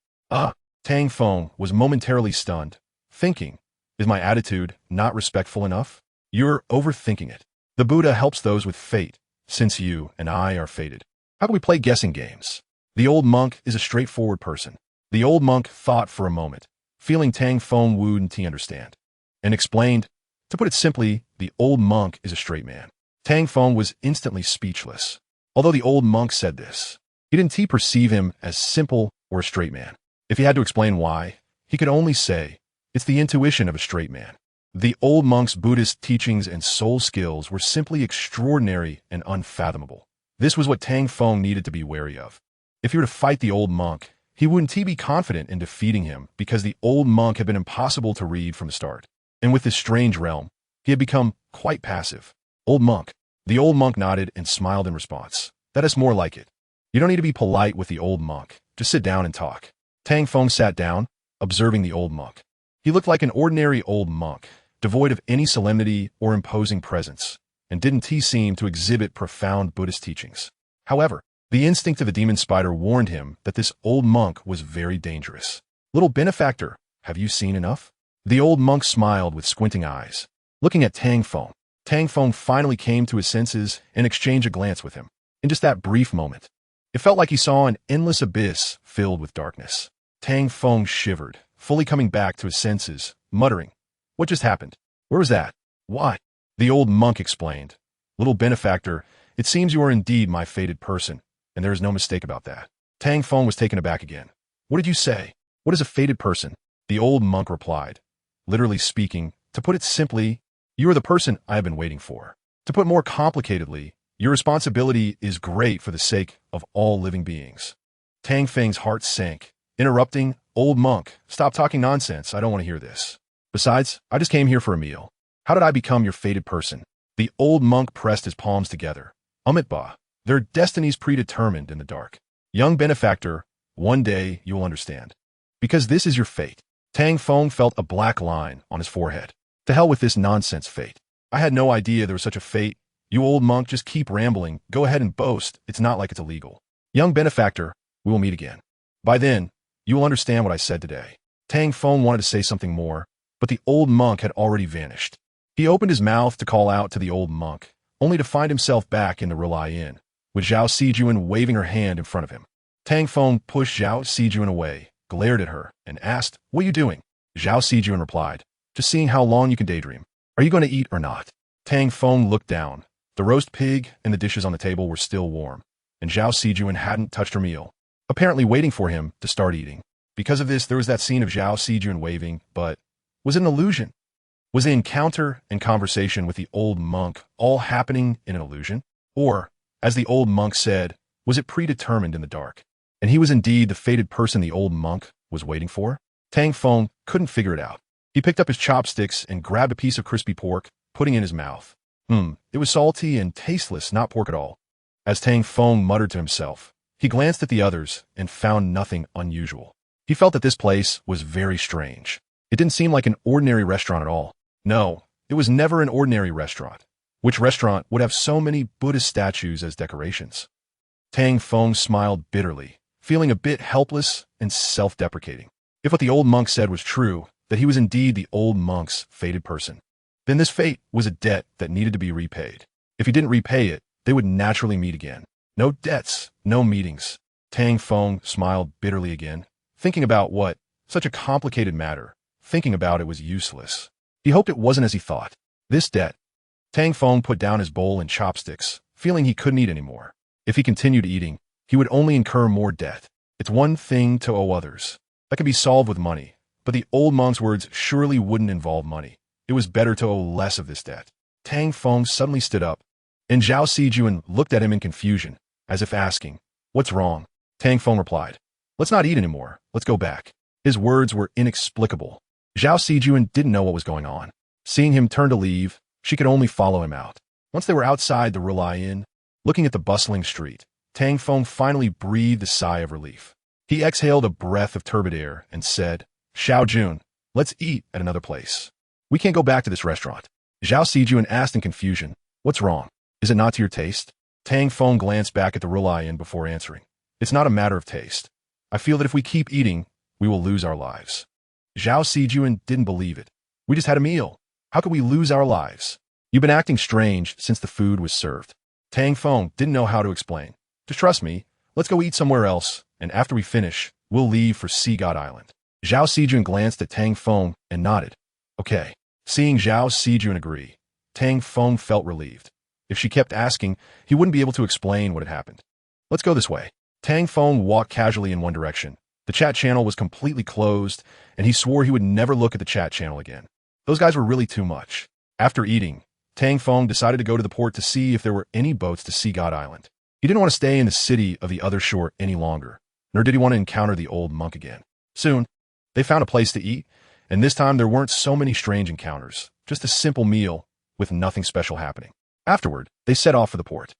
Tang Feng was momentarily stunned, thinking, is my attitude not respectful enough? You're overthinking it. The Buddha helps those with fate, since you and I are fated. How can we play guessing games? The old monk is a straightforward person. The old monk thought for a moment, feeling Tang Feng wouldn't understand, and explained, to put it simply, the old monk is a straight man. Tang Feng was instantly speechless. Although the old monk said this, he didn't perceive him as simple or a straight man. If he had to explain why, he could only say, it's the intuition of a straight man. The old monk's Buddhist teachings and soul skills were simply extraordinary and unfathomable. This was what Tang Feng needed to be wary of. If he were to fight the old monk, he wouldn't be confident in defeating him because the old monk had been impossible to read from the start. And with this strange realm, he had become quite passive. Old monk. The old monk nodded and smiled in response. That is more like it. You don't need to be polite with the old monk. Just sit down and talk. Tang Feng sat down, observing the old monk. He looked like an ordinary old monk, devoid of any solemnity or imposing presence, and didn't seem to exhibit profound Buddhist teachings. However, the instinct of the demon spider warned him that this old monk was very dangerous. Little benefactor, have you seen enough? The old monk smiled with squinting eyes, looking at Tang Feng. Tang Feng finally came to his senses and exchanged a glance with him. In just that brief moment, it felt like he saw an endless abyss filled with darkness. Tang Feng shivered, fully coming back to his senses, muttering, what just happened? Where was that? Why? The old monk explained. Little benefactor, it seems you are indeed my fated person, and there is no mistake about that. Tang Feng was taken aback again. What did you say? What is a fated person? The old monk replied. Literally speaking, to put it simply, you are the person I have been waiting for. To put more complicatedly, your responsibility is great for the sake of all living beings. Tang Feng's heart sank, interrupting, old monk, stop talking nonsense, I don't want to hear this. Besides, I just came here for a meal. How did I become your fated person? The old monk pressed his palms together. Amitba, their destinies predetermined in the dark. Young benefactor, one day you will understand. Because this is your fate. Tang Feng felt a black line on his forehead. To hell with this nonsense fate. I had no idea there was such a fate. You old monk, just keep rambling. Go ahead and boast. It's not like it's illegal. Young benefactor, we will meet again. By then, you will understand what I said today. Tang Feng wanted to say something more, but the old monk had already vanished. He opened his mouth to call out to the old monk, only to find himself back in the Relay Inn, with Zhao Sijuan waving her hand in front of him. Tang Feng pushed Zhao Sijuan away, glared at her, and asked, what are you doing? Zhao Sijuan replied, just seeing how long you can daydream. Are you going to eat or not? Tang Feng looked down. The roast pig and the dishes on the table were still warm, and Zhao Sijuan hadn't touched her meal, apparently waiting for him to start eating. Because of this, there was that scene of Zhao Sijuan waving, but was it an illusion? Was the encounter and conversation with the old monk all happening in an illusion? Or, as the old monk said, was it predetermined in the dark? And he was indeed the fated person the old monk was waiting for? Tang Feng couldn't figure it out. He picked up his chopsticks and grabbed a piece of crispy pork, putting it in his mouth. It was salty and tasteless, not pork at all. As Tang Feng muttered to himself, he glanced at the others and found nothing unusual. He felt that this place was very strange. It didn't seem like an ordinary restaurant at all. No, it was never an ordinary restaurant. Which restaurant would have so many Buddhist statues as decorations? Tang Feng smiled bitterly, feeling a bit helpless and self-deprecating. If what the old monk said was true, that he was indeed the old monk's fated person, then this fate was a debt that needed to be repaid. If he didn't repay it, they would naturally meet again. No debts, no meetings. Tang Feng smiled bitterly again. Thinking about what? Such a complicated matter. Thinking about it was useless. He hoped it wasn't as he thought. This debt. Tang Feng put down his bowl and chopsticks, feeling he couldn't eat anymore. If he continued eating, he would only incur more debt. It's one thing to owe others. That could be solved with money, but the old monk's words surely wouldn't involve money. It was better to owe less of this debt. Tang Feng suddenly stood up, and Zhao Sijuan looked at him in confusion, as if asking, "What's wrong?" Tang Feng replied, "Let's not eat anymore. Let's go back." His words were inexplicable. Zhao Sijuan didn't know what was going on. Seeing him turn to leave, she could only follow him out. Once they were outside the Rely Inn, looking at the bustling street, Tang Feng finally breathed a sigh of relief. He exhaled a breath of turbid air and said, "Xiao Jun, let's eat at another place. We can't go back to this restaurant." Zhao Sijuan asked in confusion, "What's wrong? Is it not to your taste?" Tang Feng glanced back at the Rely Inn before answering. "It's not a matter of taste. I feel that if we keep eating, we will lose our lives." Zhao Sijuan didn't believe it. "We just had a meal. How could we lose our lives? You've been acting strange since the food was served." Tang Feng didn't know how to explain. "Just trust me. Let's go eat somewhere else, and after we finish, we'll leave for Sea God Island." Zhao Sijuan glanced at Tang Feng and nodded. "Okay." Seeing Zhao Sijuan agree, Tang Feng felt relieved. If she kept asking, he wouldn't be able to explain what had happened. "Let's go this way." Tang Feng walked casually in one direction. The chat channel was completely closed, and he swore he would never look at the chat channel again. Those guys were really too much. After eating, Tang Feng decided to go to the port to see if there were any boats to Sea God Island. He didn't want to stay in the city of the other shore any longer, nor did he want to encounter the old monk again. Soon, they found a place to eat, and this time there weren't so many strange encounters, just a simple meal with nothing special happening. Afterward, they set off for the port.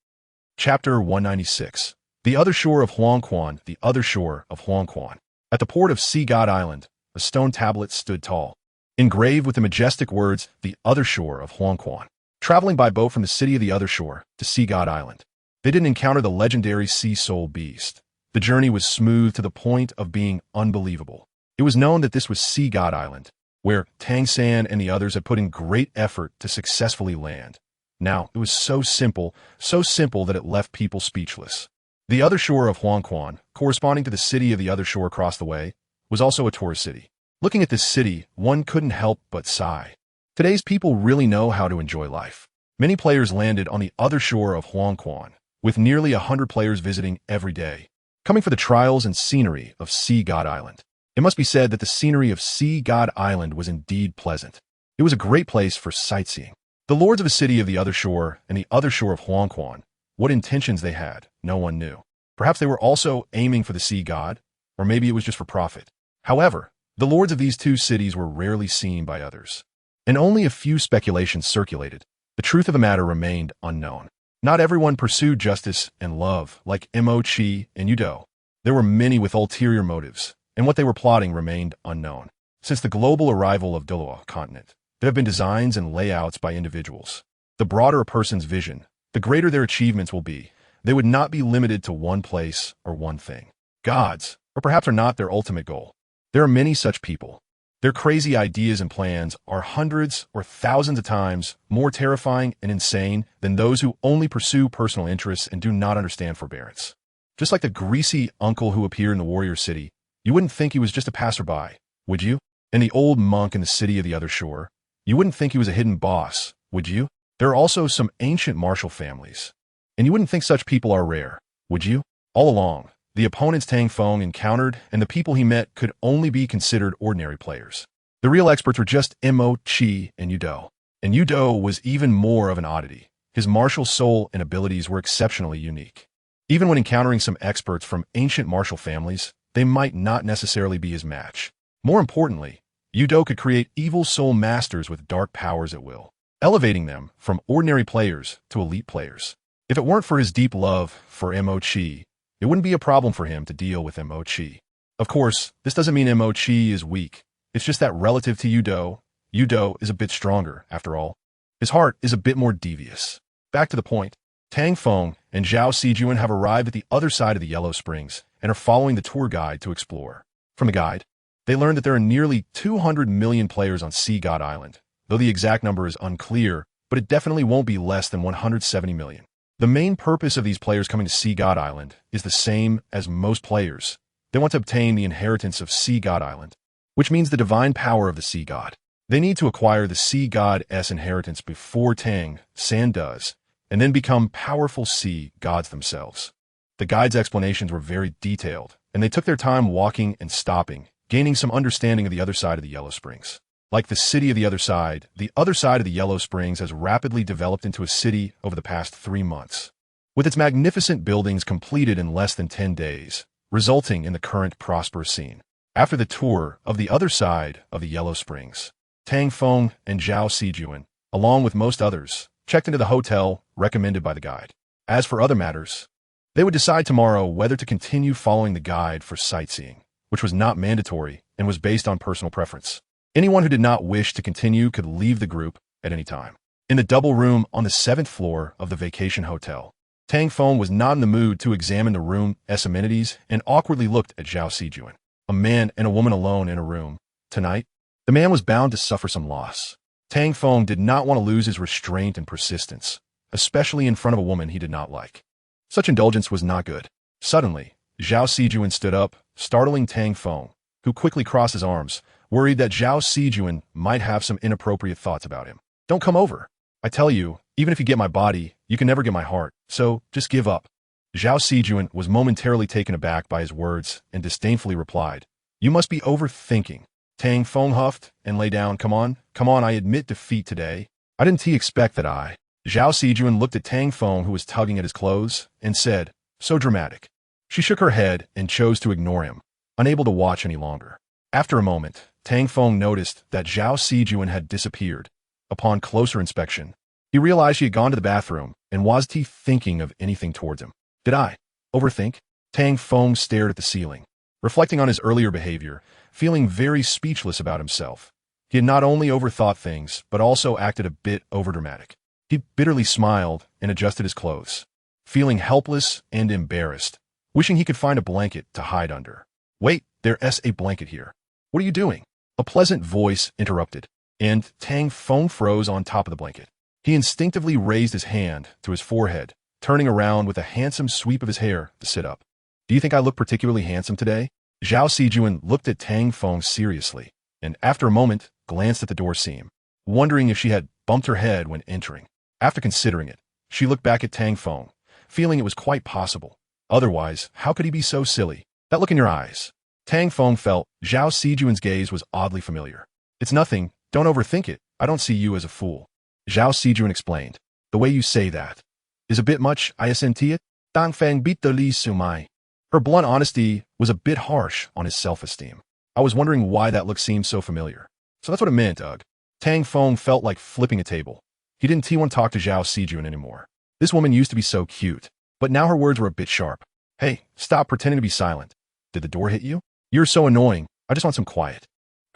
Chapter 196. The Other Shore of Huangquan, the Other Shore of Huangquan. At the port of Sea God Island, a stone tablet stood tall, engraved with the majestic words, "The Other Shore of Huangquan." Traveling by boat from the city of the Other Shore to Sea God Island, they didn't encounter the legendary sea soul beast. The journey was smooth to the point of being unbelievable. It was known that this was Sea God Island, where Tang San and the others had put in great effort to successfully land. Now, it was so simple that it left people speechless. The Other Shore of Huangquan, corresponding to the city of the Other Shore across the way, was also a tourist city. Looking at this city, one couldn't help but sigh. Today's people really know how to enjoy life. Many players landed on the Other Shore of Huangquan, with nearly 100 players visiting every day, coming for the trials and scenery of Sea God Island. It must be said that the scenery of Sea God Island was indeed pleasant. It was a great place for sightseeing. The lords of the city of the Other Shore and the Other Shore of Huangquan, what intentions they had, no one knew. Perhaps they were also aiming for the sea god, or maybe it was just for profit. However, the lords of these two cities were rarely seen by others, and only a few speculations circulated. The truth of the matter remained unknown. Not everyone pursued justice and love like Mo-Chi and Yudo. There were many with ulterior motives, and what they were plotting remained unknown. Since the global arrival of Douluo continent, there have been designs and layouts by individuals. The broader a person's vision, the greater their achievements will be. They would not be limited to one place or one thing. Gods, or perhaps are not their ultimate goal. There are many such people. Their crazy ideas and plans are hundreds or thousands of times more terrifying and insane than those who only pursue personal interests and do not understand forbearance. Just like the greasy uncle who appeared in the warrior city, you wouldn't think he was just a passerby, would you? And the old monk in the city of the Other Shore, you wouldn't think he was a hidden boss, would you? There are also some ancient martial families, and you wouldn't think such people are rare, would you? All along, the opponents Tang Feng encountered and the people he met could only be considered ordinary players. The real experts were just Mo-Chi and Yudo. And Yudo was even more of an oddity. His martial soul and abilities were exceptionally unique. Even when encountering some experts from ancient martial families, they might not necessarily be his match. More importantly, Yudo could create evil soul masters with dark powers at will, elevating them from ordinary players to elite players. If it weren't for his deep love for Mo-Chi, it wouldn't be a problem for him to deal with Mo-Chi. Of course, this doesn't mean Mo-Chi is weak. It's just that relative to Yudo, Yudo is a bit stronger, after all. His heart is a bit more devious. Back to the point, Tang Feng and Zhao Sijuan have arrived at the other side of the Yellow Springs and are following the tour guide to explore. From the guide, they learned that there are nearly 200 million players on Sea God Island, though the exact number is unclear, but it definitely won't be less than 170 million. The main purpose of these players coming to Sea God Island is the same as most players. They want to obtain the inheritance of Sea God Island, which means the divine power of the Sea God. They need to acquire the Sea God's inheritance before Tang San does, and then become powerful sea gods themselves. The guide's explanations were very detailed, and they took their time walking and stopping, gaining some understanding of the other side of the Yellow Springs. Like the city of the other side of the Yellow Springs has rapidly developed into a city over the past 3 months, with its magnificent buildings completed in less than 10 days, resulting in the current prosperous scene. After the tour of the other side of the Yellow Springs, Tang Feng and Zhao Sijuan, along with most others, checked into the hotel recommended by the guide. As for other matters, they would decide tomorrow whether to continue following the guide for sightseeing, which was not mandatory and was based on personal preference. Anyone who did not wish to continue could leave the group at any time. In the double room on the 7th floor of the vacation hotel, Tang Feng was not in the mood to examine the room's amenities and awkwardly looked at Zhao Sijuan. A man and a woman alone in a room. Tonight, the man was bound to suffer some loss. Tang Feng did not want to lose his restraint and persistence, especially in front of a woman he did not like. Such indulgence was not good. Suddenly, Zhao Sijuan stood up, startling Tang Feng, who quickly crossed his arms, worried that Zhao Sijuan might have some inappropriate thoughts about him. Don't come over. I tell you, even if you get my body, you can never get my heart, so just give up. Zhao Sijuan was momentarily taken aback by his words and disdainfully replied, You must be overthinking. Tang Feng huffed and lay down. Come on, I admit defeat today. I didn't expect that I. Zhao Sijuan looked at Tang Feng, who was tugging at his clothes, and said, So dramatic. She shook her head and chose to ignore him, unable to watch any longer. After a moment, Tang Feng noticed that Zhao Sijuan had disappeared. Upon closer inspection, he realized she had gone to the bathroom, and was he thinking of anything towards him? Did I overthink? Tang Feng stared at the ceiling, reflecting on his earlier behavior, feeling very speechless about himself. He had not only overthought things, but also acted a bit overdramatic. He bitterly smiled and adjusted his clothes, feeling helpless and embarrassed, wishing he could find a blanket to hide under. Wait, there's a blanket here. What are you doing? A pleasant voice interrupted, and Tang Feng froze on top of the blanket. He instinctively raised his hand to his forehead, turning around with a handsome sweep of his hair to sit up. Do you think I look particularly handsome today? Zhao Sijuan looked at Tang Feng seriously, and after a moment, glanced at the door seam, wondering if she had bumped her head when entering. After considering it, she looked back at Tang Feng, feeling it was quite possible. Otherwise, how could he be so silly? That look in your eyes. Tang Feng felt Zhao Sijuan's gaze was oddly familiar. It's nothing, don't overthink it, I don't see you as a fool. Zhao Sijuan explained. The way you say that is a bit much, isn't it? Tang Feng beat the Li Sumai. Her blunt honesty was a bit harsh on his self-esteem. I was wondering why that look seemed so familiar. So that's what it meant, Ugh. Tang Feng felt like flipping a table. He didn't want to talk to Zhao Sijuan anymore. This woman used to be so cute, but now her words were a bit sharp. Hey, stop pretending to be silent. Did the door hit you? You're so annoying. I just want some quiet.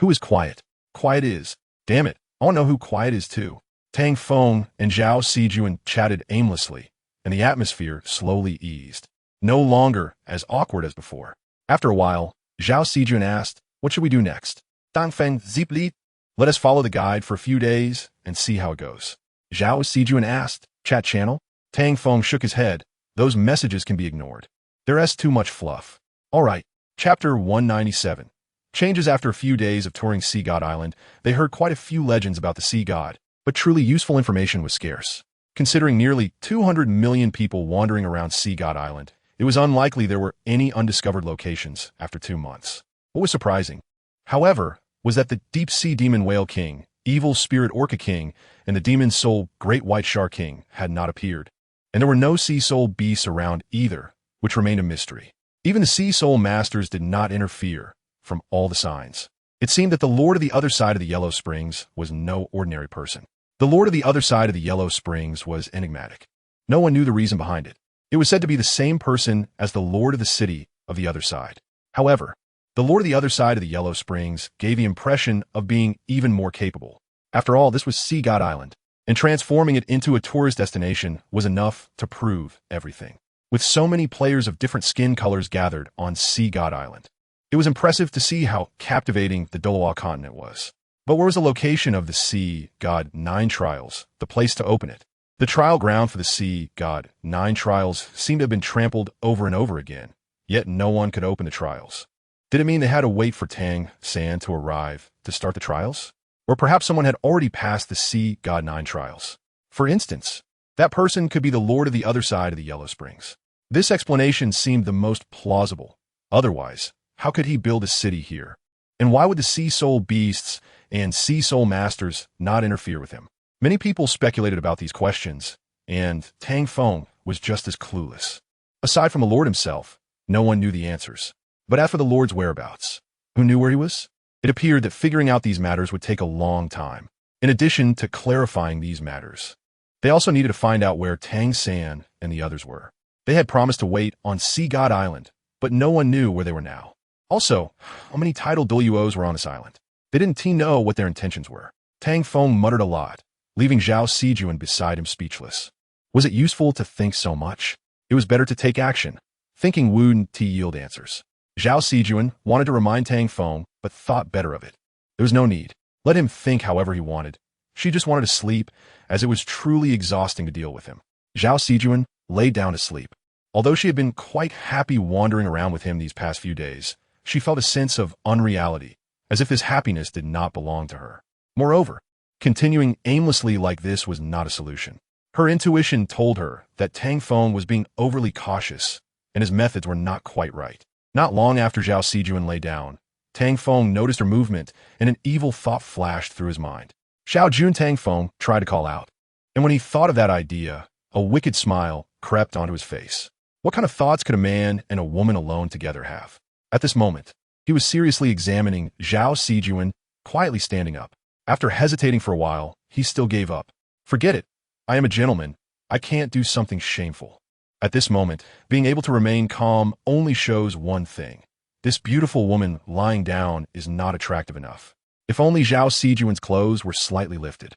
Who is quiet? Quiet is. Damn it, I want to know who quiet is too. Tang Feng and Zhao Sijuan chatted aimlessly, and the atmosphere slowly eased, no longer as awkward as before. After a while, Zhao Sijuan asked, What should we do next? Tang Feng Zipli? Let us follow the guide for a few days and see how it goes. Zhao Sijuan asked, Chat channel? Tang Feng shook his head. Those messages can be ignored. There's too much fluff. Alright, Chapter 197. Changes. After a few days of touring Sea God Island, they heard quite a few legends about the Sea God, but truly useful information was scarce. Considering nearly 200 million people wandering around Sea God Island, it was unlikely there were any undiscovered locations after 2 months. What was surprising, however, was that the Deep-Sea Demon Whale King, Evil Spirit Orca King, and the Demon Soul Great White Shark King had not appeared, and there were no Sea Soul beasts around either, which remained a mystery. Even the Sea Soul Masters did not interfere, from all the signs. It seemed that the Lord of the other side of the Yellow Springs was no ordinary person. The Lord of the other side of the Yellow Springs was enigmatic. No one knew the reason behind it. It was said to be the same person as the Lord of the city of the other side. However, the Lord of the other side of the Yellow Springs gave the impression of being even more capable. After all, this was Sea God Island, and transforming it into a tourist destination was enough to prove everything. With so many players of different skin colors gathered on Sea God Island, it was impressive to see how captivating the Douluo continent was. But where was the location of the Sea God 9 trials, the place to open it? The trial ground for the sea god 9 trials seemed to have been trampled over and over again, yet no one could open the trials. Did it mean they had to wait for Tang San to arrive to start the trials? Or perhaps someone had already passed the sea god 9 trials. For instance, that person could be the lord of the other side of the Yellow Springs. This explanation seemed the most plausible. Otherwise, how could he build a city here? And why would the sea soul beasts and sea soul masters not interfere with him? Many people speculated about these questions, and Tang Feng was just as clueless. Aside from the Lord himself, no one knew the answers. But as for the Lord's whereabouts, who knew where he was? It appeared that figuring out these matters would take a long time. In addition to clarifying these matters, they also needed to find out where Tang San and the others were. They had promised to wait on Sea God Island, but no one knew where they were now. Also, how many titled Douluos were on this island? They didn't know what their intentions were. Tang Feng muttered a lot, leaving Zhao Sijuan beside him speechless. Was it useful to think so much? It was better to take action. Thinking wouldn't yield answers. Zhao Sijuan wanted to remind Tang Feng, but thought better of it. There was no need. Let him think however he wanted. She just wanted to sleep, as it was truly exhausting to deal with him. Zhao Sijuan lay down to sleep. Although she had been quite happy wandering around with him these past few days, she felt a sense of unreality, as if his happiness did not belong to her. Moreover, continuing aimlessly like this was not a solution. Her intuition told her that Tang Feng was being overly cautious, and his methods were not quite right. Not long after Zhao Sijuan lay down, Tang Feng noticed her movement, and an evil thought flashed through his mind. Xiao Jun Tang Feng tried to call out, and when he thought of that idea, a wicked smile crept onto his face. What kind of thoughts could a man and a woman alone together have? At this moment, he was seriously examining Zhao Sijuan, quietly standing up. After hesitating for a while, he still gave up. Forget it. I am a gentleman. I can't do something shameful. At this moment, being able to remain calm only shows one thing. This beautiful woman lying down is not attractive enough. If only Zhao Sijuan's clothes were slightly lifted.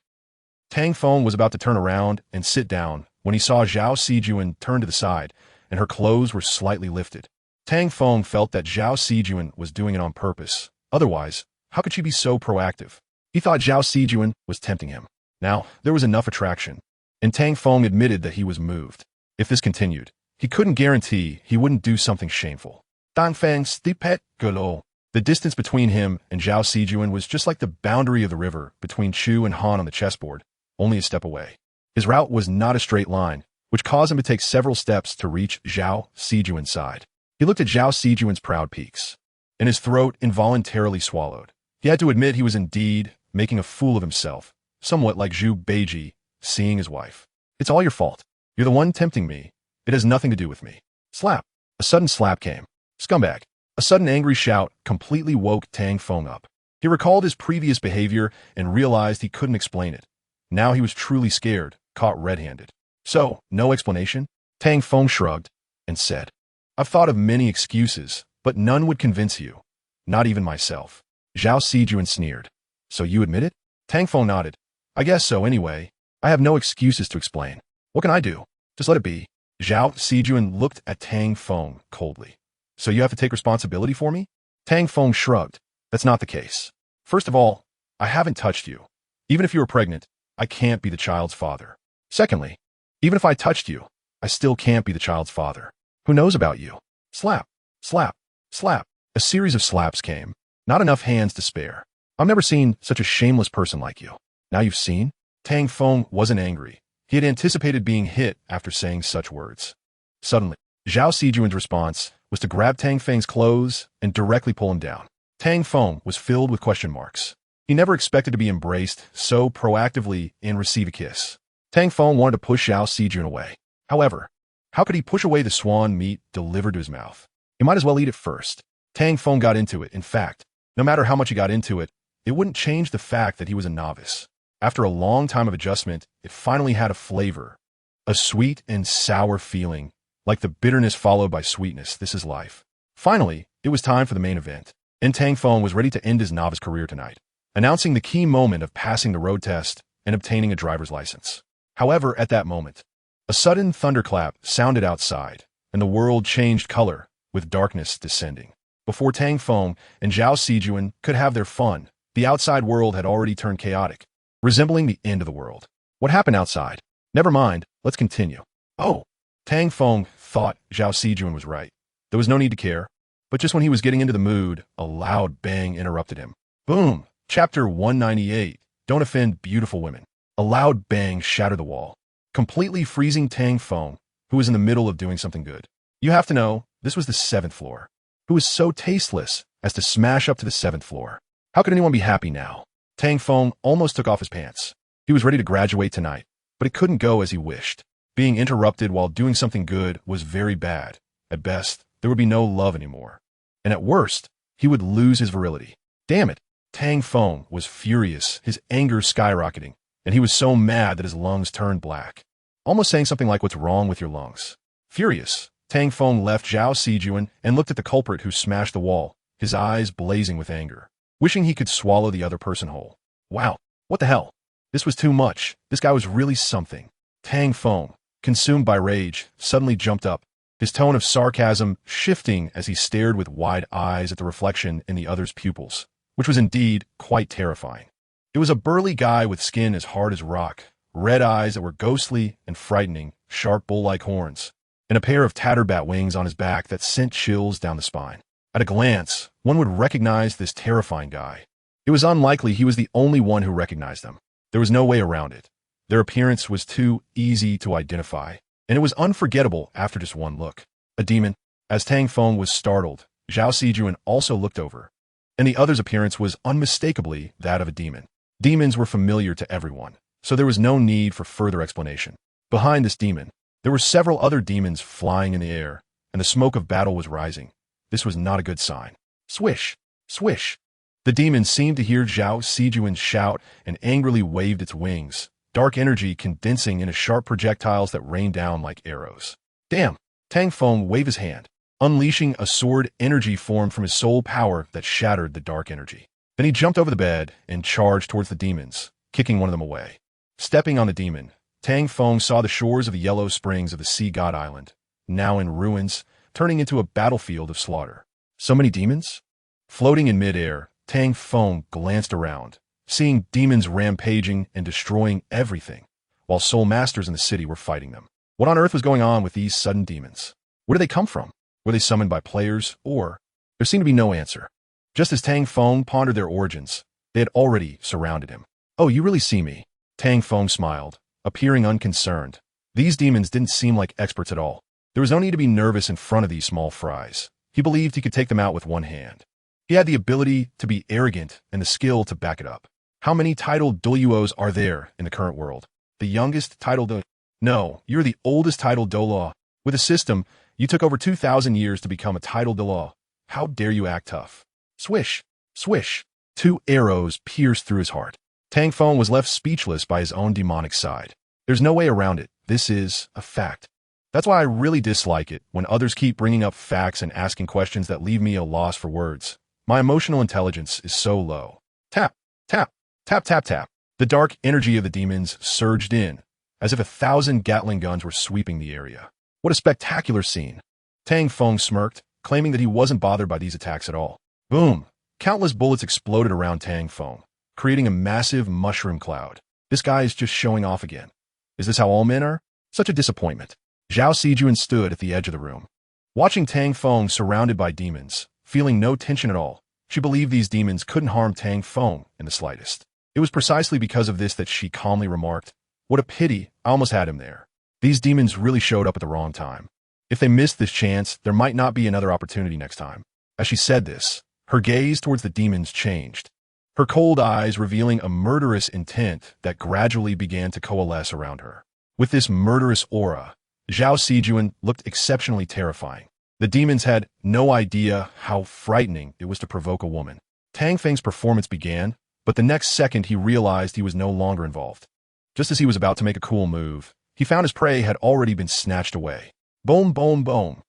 Tang Feng was about to turn around and sit down when he saw Zhao Sijuan turn to the side, and her clothes were slightly lifted. Tang Feng felt that Zhao Sijuan was doing it on purpose. Otherwise, how could she be so proactive? He thought Zhao Sijuan was tempting him. Now, there was enough attraction, and Tang Feng admitted that he was moved. If this continued, he couldn't guarantee he wouldn't do something shameful. Tang Feng stipet golo. The distance between him and Zhao Sijuan was just like the boundary of the river between Chu and Han on the chessboard, only a step away. His route was not a straight line, which caused him to take several steps to reach Zhao Sijuan's side. He looked at Zhao Sijuan's proud peaks, and his throat involuntarily swallowed. He had to admit he was indeed making a fool of himself, somewhat like Zhu Beiji seeing his wife. It's all your fault. You're the one tempting me. It has nothing to do with me. Slap. A sudden slap came. Scumbag. A sudden angry shout completely woke Tang Feng up. He recalled his previous behavior and realized he couldn't explain it. Now he was truly scared, caught red-handed. So, no explanation? Tang Feng shrugged and said, I've thought of many excuses, but none would convince you. Not even myself. Zhao Sijuan sneered. So you admit it? Tang Feng nodded. I guess so anyway. I have no excuses to explain. What can I do? Just let it be. Zhao Sijuan looked at Tang Feng coldly. So you have to take responsibility for me? Tang Feng shrugged. That's not the case. First of all, I haven't touched you. Even if you were pregnant, I can't be the child's father. Secondly, even if I touched you, I still can't be the child's father. Who knows about you? Slap, slap, slap. A series of slaps came. Not enough hands to spare. I've never seen such a shameless person like you. Now you've seen? Tang Feng wasn't angry. He had anticipated being hit after saying such words. Suddenly, Zhao Sijuan's response was to grab Tang Feng's clothes and directly pull him down. Tang Feng was filled with question marks. He never expected to be embraced so proactively and receive a kiss. Tang Feng wanted to push Zhao Sijun away. However, how could he push away the swan meat delivered to his mouth? He might as well eat it first. Tang Feng got into it. In fact, no matter how much he got into it, it wouldn't change the fact that he was a novice. After a long time of adjustment, it finally had a flavor. A sweet and sour feeling, like the bitterness followed by sweetness. This is life. Finally, it was time for the main event, and Tang Feng was ready to end his novice career tonight, announcing the key moment of passing the road test and obtaining a driver's license. However, at that moment, a sudden thunderclap sounded outside, and the world changed color, with darkness descending. Before Tang Feng and Zhao Sijuan could have their fun, the outside world had already turned chaotic, resembling the end of the world. What happened outside? Never mind, let's continue. Oh, Tang Feng thought Zhao Sijuan was right. There was no need to care. But just when he was getting into the mood, a loud bang interrupted him. Boom! Chapter 198. Don't offend beautiful women. A loud bang shattered the wall, completely freezing Tang Feng, who was in the middle of doing something good. You have to know, this was the 7th floor. Who was so tasteless as to smash up to the 7th floor? How could anyone be happy now? Tang Feng almost took off his pants. He was ready to graduate tonight, but it couldn't go as he wished. Being interrupted while doing something good was very bad. At best, there would be no love anymore. And at worst, he would lose his virility. Damn it! Tang Feng was furious, his anger skyrocketing, and he was so mad that his lungs turned black. Almost saying something like, "What's wrong with your lungs?" Furious, Tang Feng left Zhao Sijuan and looked at the culprit who smashed the wall, his eyes blazing with anger, wishing he could swallow the other person whole. Wow, what the hell? This was too much. This guy was really something. Tang Feng, consumed by rage, suddenly jumped up, his tone of sarcasm shifting as he stared with wide eyes at the reflection in the other's pupils, which was indeed quite terrifying. It was a burly guy with skin as hard as rock, red eyes that were ghostly and frightening, sharp bull-like horns, and a pair of tattered bat wings on his back that sent chills down the spine. At a glance, one would recognize this terrifying guy. It was unlikely he was the only one who recognized them. There was no way around it. Their appearance was too easy to identify, and it was unforgettable after just one look. A demon. As Tang Feng was startled, Zhao Sijuan also looked over, and the other's appearance was unmistakably that of a demon. Demons were familiar to everyone, so there was no need for further explanation. Behind this demon, there were several other demons flying in the air, and the smoke of battle was rising. This was not a good sign. Swish! Swish! The demon seemed to hear Zhao Sijuan shout and angrily waved its wings, dark energy condensing into sharp projectiles that rained down like arrows. Damn! Tang Feng waved his hand, unleashing a sword energy formed from his soul power that shattered the dark energy. Then he jumped over the bed and charged towards the demons, kicking one of them away. Stepping on the demon, Tang Feng saw the shores of the yellow springs of the Sea God Island, now in ruins, turning into a battlefield of slaughter. So many demons? Floating in midair, Tang Feng glanced around, seeing demons rampaging and destroying everything, while soul masters in the city were fighting them. What on earth was going on with these sudden demons? Where did they come from? Were they summoned by players, or? There seemed to be no answer. Just as Tang Feng pondered their origins, they had already surrounded him. Oh, you really see me? Tang Feng smiled, appearing unconcerned. These demons didn't seem like experts at all. There was no need to be nervous in front of these small fries. He believed he could take them out with one hand. He had the ability to be arrogant and the skill to back it up. How many titled Douluos are there in the current world? The youngest titled No, you're the oldest titled Douluo. With a system, you took over 2,000 years to become a titled Douluo. How dare you act tough? Swish! Swish! 2 arrows pierced through his heart. Tang Feng was left speechless by his own demonic side. There's no way around it. This is a fact. That's why I really dislike it when others keep bringing up facts and asking questions that leave me a loss for words. My emotional intelligence is so low. Tap, tap, tap, tap, tap. The dark energy of the demons surged in, as if 1,000 Gatling guns were sweeping the area. What a spectacular scene. Tang Feng smirked, claiming that he wasn't bothered by these attacks at all. Boom! Countless bullets exploded around Tang Feng, creating a massive mushroom cloud. This guy is just showing off again. Is this how all men are? Such a disappointment. Zhao Sijuan stood at the edge of the room, watching Tang Feng surrounded by demons, feeling no tension at all. She believed these demons couldn't harm Tang Feng in the slightest. It was precisely because of this that she calmly remarked, "What a pity, I almost had him there." These demons really showed up at the wrong time. If they missed this chance, there might not be another opportunity next time. As she said this, her gaze towards the demons changed, her cold eyes revealing a murderous intent that gradually began to coalesce around her. With this murderous aura, Zhao Sijuan looked exceptionally terrifying. The demons had no idea how frightening it was to provoke a woman. Tang Feng's performance began, but the next second he realized he was no longer involved. Just as he was about to make a cool move, he found his prey had already been snatched away. Boom, boom, boom.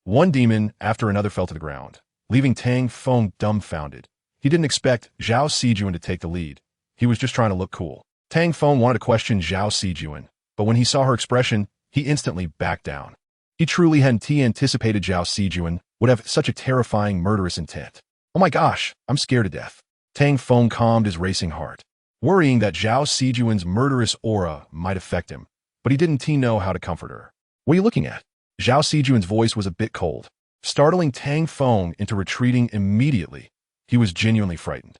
One demon after another fell to the ground, leaving Tang Feng dumbfounded. He didn't expect Zhao Sijuan to take the lead. He was just trying to look cool. Tang Feng wanted to question Zhao Sijuan, but when he saw her expression, he instantly backed down. He truly hadn't anticipated Zhao Sijuan would have such a terrifying, murderous intent. Oh my gosh, I'm scared to death. Tang Feng calmed his racing heart, worrying that Zhao Sijuan's murderous aura might affect him. but he didn't know how to comfort her. What are you looking at? Zhao Sijuan's voice was a bit cold, startling Tang Feng into retreating immediately. He was genuinely frightened.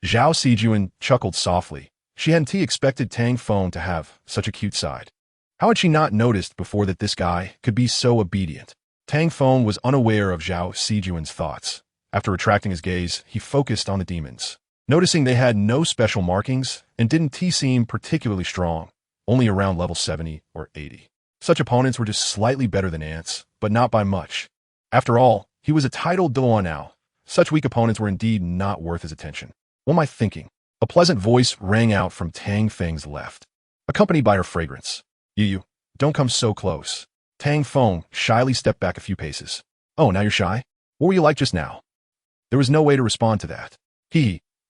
Zhao Sijuan chuckled softly. She hadn't expected Tang Feng to have such a cute side. How had she not noticed before that this guy could be so obedient? Tang Feng was unaware of Zhao Sijuan's thoughts. After retracting his gaze, he focused on the demons. Noticing they had no special markings and didn't seem particularly strong, only around level 70 or 80. Such opponents were just slightly better than ants, but not by much. After all, he was a titled Douluo now. Such weak opponents were indeed not worth his attention. What am I thinking? A pleasant voice rang out from Tang Feng's left, accompanied by her fragrance. You, don't come so close. Tang Feng shyly stepped back a few paces. Oh, now you're shy? What were you like just now? There was no way to respond to that.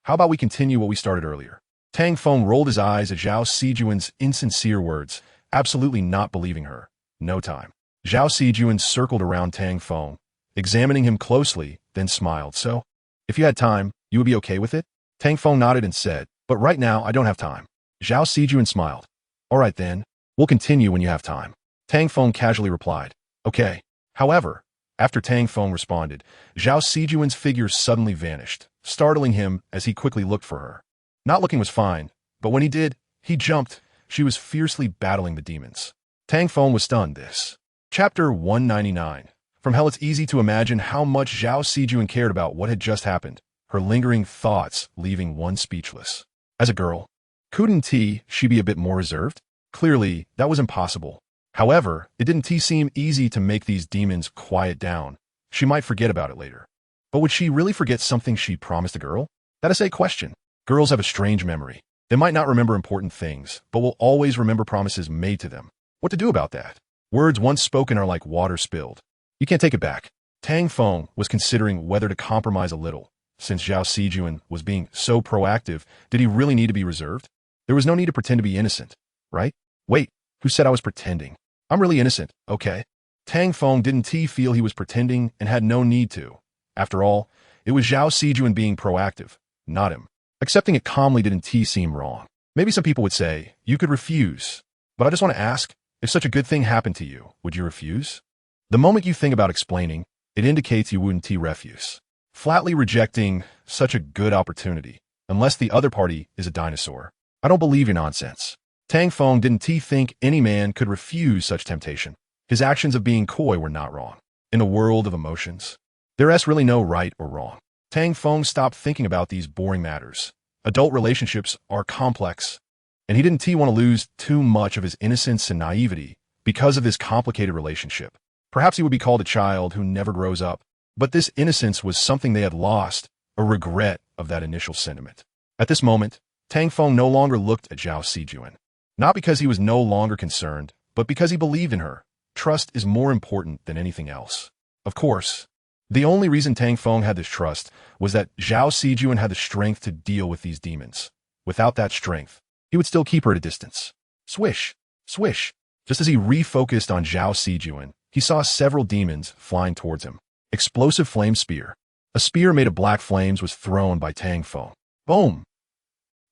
How about we continue what we started earlier? Tang Feng rolled his eyes at Zhao Sijuan's insincere words, absolutely not believing her. No time. Zhao Sijuan circled around Tang Feng, examining him closely, then smiled. So, if you had time, you would be okay with it? Tang Feng nodded and said, but right now I don't have time. Zhao Sijuan smiled. All right then, we'll continue when you have time. Tang Feng casually replied. Okay. However, after Tang Feng responded, Zhao Sijuan's figure suddenly vanished, startling him as he quickly looked for her. Not looking was fine, but when he did, he jumped. She was fiercely battling the demons. Tang Feng was stunned. This. Chapter 199. From hell, it's easy to imagine how much Zhao Sijuan cared about what had just happened, her lingering thoughts leaving one speechless. As a girl, couldn't she be a bit more reserved? Clearly, that was impossible. However, it didn't seem easy to make these demons quiet down. She might forget about it later. But would she really forget something she promised a girl? That is a question. Girls have a strange memory. They might not remember important things, but will always remember promises made to them. What to do about that? Words once spoken are like water spilled. You can't take it back. Tang Feng was considering whether to compromise a little. Since Zhao Sijuan was being so proactive, did he really need to be reserved? There was no need to pretend to be innocent, right? Wait, who said I was pretending? I'm really innocent, okay? Tang Feng didn't feel he was pretending and had no need to. After all, it was Zhao Sijuan being proactive, not him. Accepting it calmly didn't seem wrong. Maybe some people would say, you could refuse. But I just want to ask, if such a good thing happened to you, would you refuse? The moment you think about explaining, it indicates you wouldn't refuse. Flatly rejecting such a good opportunity, unless the other party is a dinosaur. I don't believe your nonsense. Tang Feng didn't think any man could refuse such temptation. His actions of being coy were not wrong. In a world of emotions, there is really no right or wrong. Tang Feng stopped thinking about these boring matters. Adult relationships are complex, and he didn't want to lose too much of his innocence and naivety because of this complicated relationship. Perhaps he would be called a child who never grows up, but this innocence was something they had lost, a regret of that initial sentiment. At this moment, Tang Feng no longer looked at Zhao Sijuan. Not because he was no longer concerned, but because he believed in her. Trust is more important than anything else. Of course, the only reason Tang Feng had this trust was that Zhao Sijuan had the strength to deal with these demons. Without that strength, he would still keep her at a distance. Swish, swish. Just as he refocused on Zhao Sijuan, he saw several demons flying towards him. Explosive flame spear. A spear made of black flames was thrown by Tang Feng. Boom!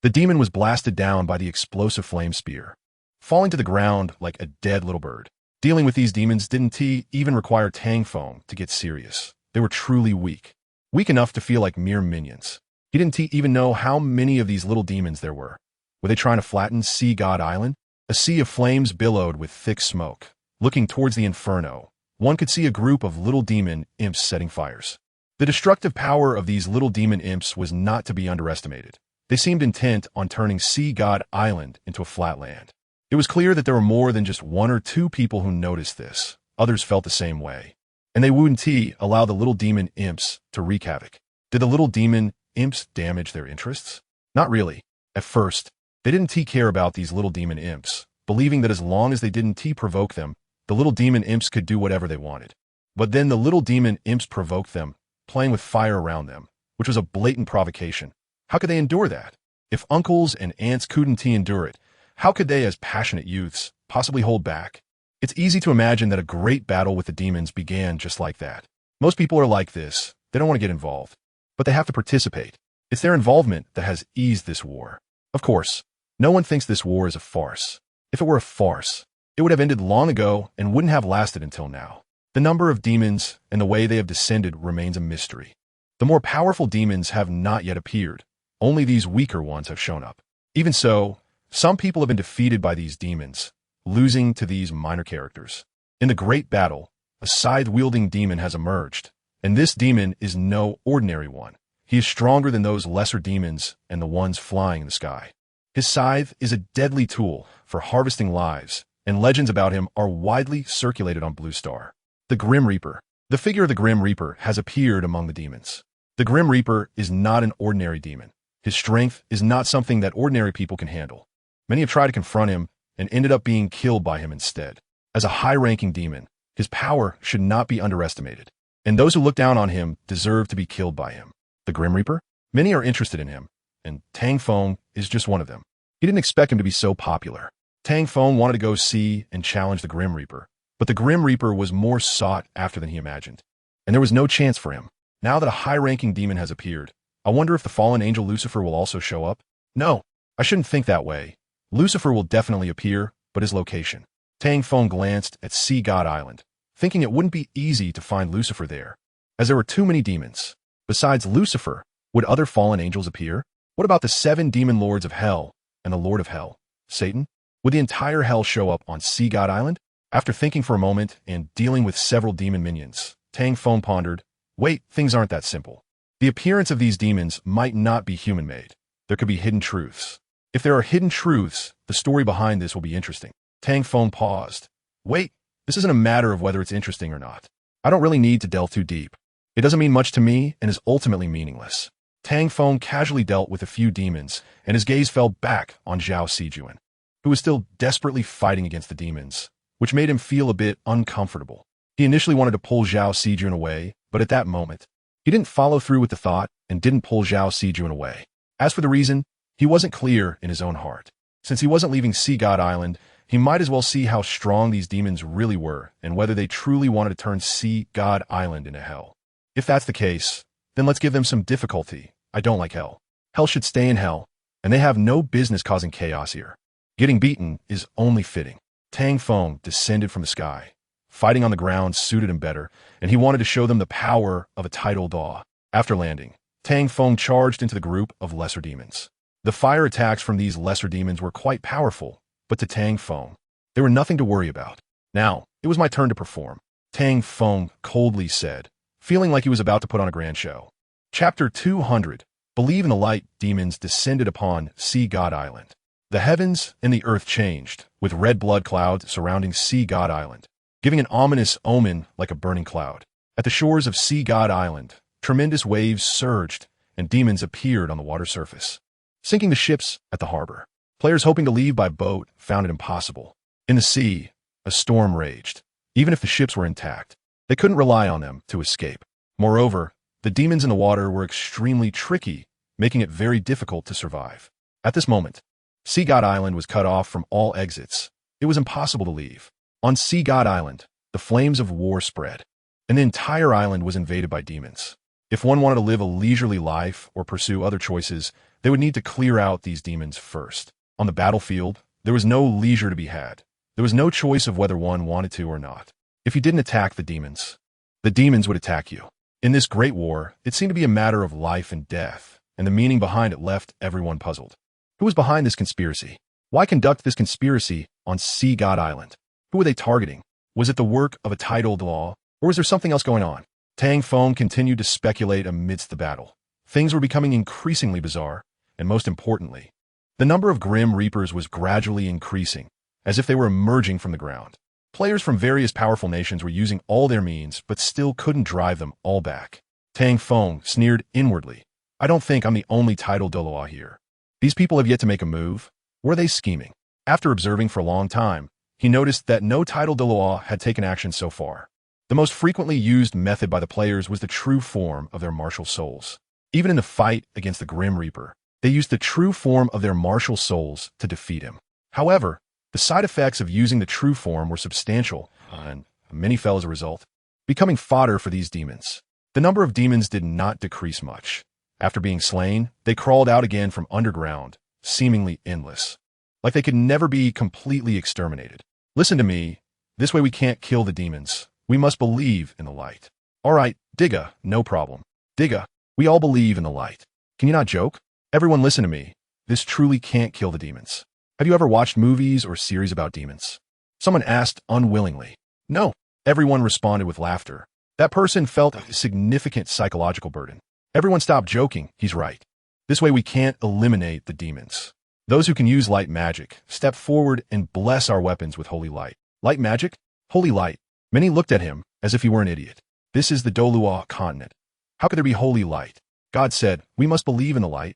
The demon was blasted down by the explosive flame spear, falling to the ground like a dead little bird. Dealing with these demons didn't even require Tang Feng to get serious. They were truly weak. Weak enough to feel like mere minions. He didn't even know how many of these little demons there were. Were they trying to flatten Sea God Island? A sea of flames billowed with thick smoke. Looking towards the inferno, one could see a group of little demon imps setting fires. The destructive power of these little demon imps was not to be underestimated. They seemed intent on turning Sea God Island into a flat land. It was clear that there were more than just one or two people who noticed this. Others felt the same way. And they wouldn't allow the little demon imps to wreak havoc. Did the little demon imps damage their interests? Not really. At first, they didn't care about these little demon imps, believing that as long as they didn't provoke them, the little demon imps could do whatever they wanted. But then the little demon imps provoked them, playing with fire around them, which was a blatant provocation. How could they endure that? If uncles and aunts couldn't endure it, how could they, as passionate youths, possibly hold back? It's easy to imagine that a great battle with the demons began just like that. Most people are like this. They don't want to get involved, but they have to participate. It's their involvement that has eased this war. Of course, no one thinks this war is a farce. If it were a farce, it would have ended long ago and wouldn't have lasted until now. The number of demons and the way they have descended remains a mystery. The more powerful demons have not yet appeared. Only these weaker ones have shown up. Even so, some people have been defeated by these demons, losing to these minor characters. In the great battle, a scythe-wielding demon has emerged, and this demon is no ordinary one. He is stronger than those lesser demons and the ones flying in the sky. His scythe is a deadly tool for harvesting lives, and legends about him are widely circulated on Blue Star. The Grim Reaper. The figure of the Grim Reaper has appeared among the demons. The Grim Reaper is not an ordinary demon. His strength is not something that ordinary people can handle. Many have tried to confront him and ended up being killed by him instead. As a high-ranking demon, his power should not be underestimated, and those who look down on him deserve to be killed by him. The Grim Reaper? Many are interested in him, and Tang Feng is just one of them. He didn't expect him to be so popular. Tang Feng wanted to go see and challenge the Grim Reaper, but the Grim Reaper was more sought after than he imagined, and there was no chance for him. Now that a high-ranking demon has appeared, I wonder if the fallen angel Lucifer will also show up? No, I shouldn't think that way. Lucifer will definitely appear, but his location. Tang Feng glanced at Sea God Island, thinking it wouldn't be easy to find Lucifer there, as there were too many demons. Besides Lucifer, would other fallen angels appear? What about the 7 demon lords of hell and the Lord of Hell, Satan? Would the entire hell show up on Sea God Island? After thinking for a moment and dealing with several demon minions, Tang Feng pondered, wait, things aren't that simple. The appearance of these demons might not be human-made. There could be hidden truths. If there are hidden truths, the story behind this will be interesting. Tang Feng paused. Wait, this isn't a matter of whether it's interesting or not. I don't really need to delve too deep. It doesn't mean much to me and is ultimately meaningless. Tang Feng casually dealt with a few demons, and his gaze fell back on Zhao Sijuan, who was still desperately fighting against the demons, which made him feel a bit uncomfortable. He initially wanted to pull Zhao Sijuan away, but at that moment, he didn't follow through with the thought and didn't pull Zhao Sijuan away. As for the reason, he wasn't clear in his own heart. Since he wasn't leaving Sea God Island, he might as well see how strong these demons really were and whether they truly wanted to turn Sea God Island into hell. If that's the case, then let's give them some difficulty. I don't like hell. Hell should stay in hell, and they have no business causing chaos here. Getting beaten is only fitting. Tang Feng descended from the sky. Fighting on the ground suited him better, and he wanted to show them the power of a tidal thaw. After landing, Tang Feng charged into the group of lesser demons. The fire attacks from these lesser demons were quite powerful, but to Tang Feng, they were nothing to worry about. Now, it was my turn to perform, Tang Feng coldly said, feeling like he was about to put on a grand show. Chapter 200. Believe in the light. Demons descended upon Sea God Island. The heavens and the earth changed, with red blood clouds surrounding Sea God Island, giving an ominous omen like a burning cloud. At the shores of Sea God Island, tremendous waves surged, and demons appeared on the water surface, sinking the ships at the harbor. Players hoping to leave by boat found it impossible. In the sea, a storm raged. Even if the ships were intact, they couldn't rely on them to escape. Moreover, the demons in the water were extremely tricky, making it very difficult to survive. At this moment, Sea God Island was cut off from all exits. It was impossible to leave. On Sea God Island, the flames of war spread, and the entire island was invaded by demons. If one wanted to live a leisurely life or pursue other choices, they would need to clear out these demons first. On the battlefield, there was no leisure to be had. There was no choice of whether one wanted to or not. If you didn't attack the demons would attack you. In this great war, it seemed to be a matter of life and death, and the meaning behind it left everyone puzzled. Who was behind this conspiracy? Why conduct this conspiracy on Sea God Island? Who were they targeting? Was it the work of a tidal law, or was there something else going on? Tang Feng continued to speculate amidst the battle. Things were becoming increasingly bizarre, and most importantly, the number of Grim Reapers was gradually increasing, as if they were emerging from the ground. Players from various powerful nations were using all their means, but still couldn't drive them all back. Tang Feng sneered inwardly. I don't think I'm the only tidal Douluo here. These people have yet to make a move. Were they scheming? After observing for a long time, he noticed that no tidal Douluo had taken action so far. The most frequently used method by the players was the true form of their martial souls. Even in the fight against the Grim Reaper, they used the true form of their martial souls to defeat him. However, the side effects of using the true form were substantial, and many fell as a result, becoming fodder for these demons. The number of demons did not decrease much. After being slain, they crawled out again from underground, seemingly endless. like they could never be completely exterminated. Listen to me. This way we can't kill the demons. We must believe in the light. All right, Digga, no problem. Digga, we all believe in the light. Can you not joke? Everyone listen to me. This truly can't kill the demons. Have you ever watched movies or series about demons? Someone asked unwillingly. No. Everyone responded with laughter. That person felt a significant psychological burden. Everyone stopped joking. He's right. This way we can't eliminate the demons. Those who can use light magic, step forward and bless our weapons with holy light. Light magic? Holy light. Many looked at him as if he were an idiot. This is the Douluo continent. How could there be holy light? God said, we must believe in the light.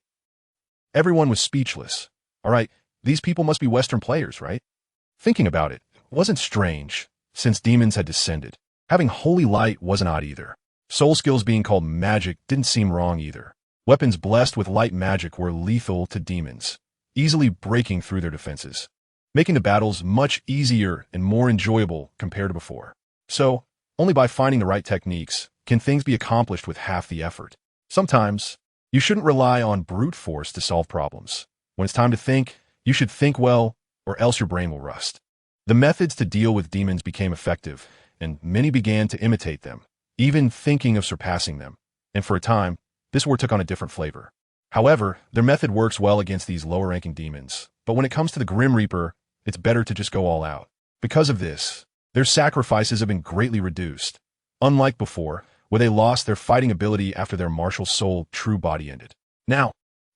Everyone was speechless. All right, these people must be Western players, right? Thinking about it wasn't strange, since demons had descended. Having holy light wasn't odd either. Soul skills being called magic didn't seem wrong either. Weapons blessed with light magic were lethal to demons, easily breaking through their defenses, making the battles much easier and more enjoyable compared to before. So, only by finding the right techniques can things be accomplished with half the effort. Sometimes, you shouldn't rely on brute force to solve problems. When it's time to think, you should think well, or else your brain will rust. The methods to deal with demons became effective, and many began to imitate them, even thinking of surpassing them. And for a time, this war took on a different flavor. However, their method works well against these lower-ranking demons, but when it comes to the Grim Reaper, it's better to just go all out. Because of this, their sacrifices have been greatly reduced. Unlike before, where they lost their fighting ability after their martial soul true body ended. Now,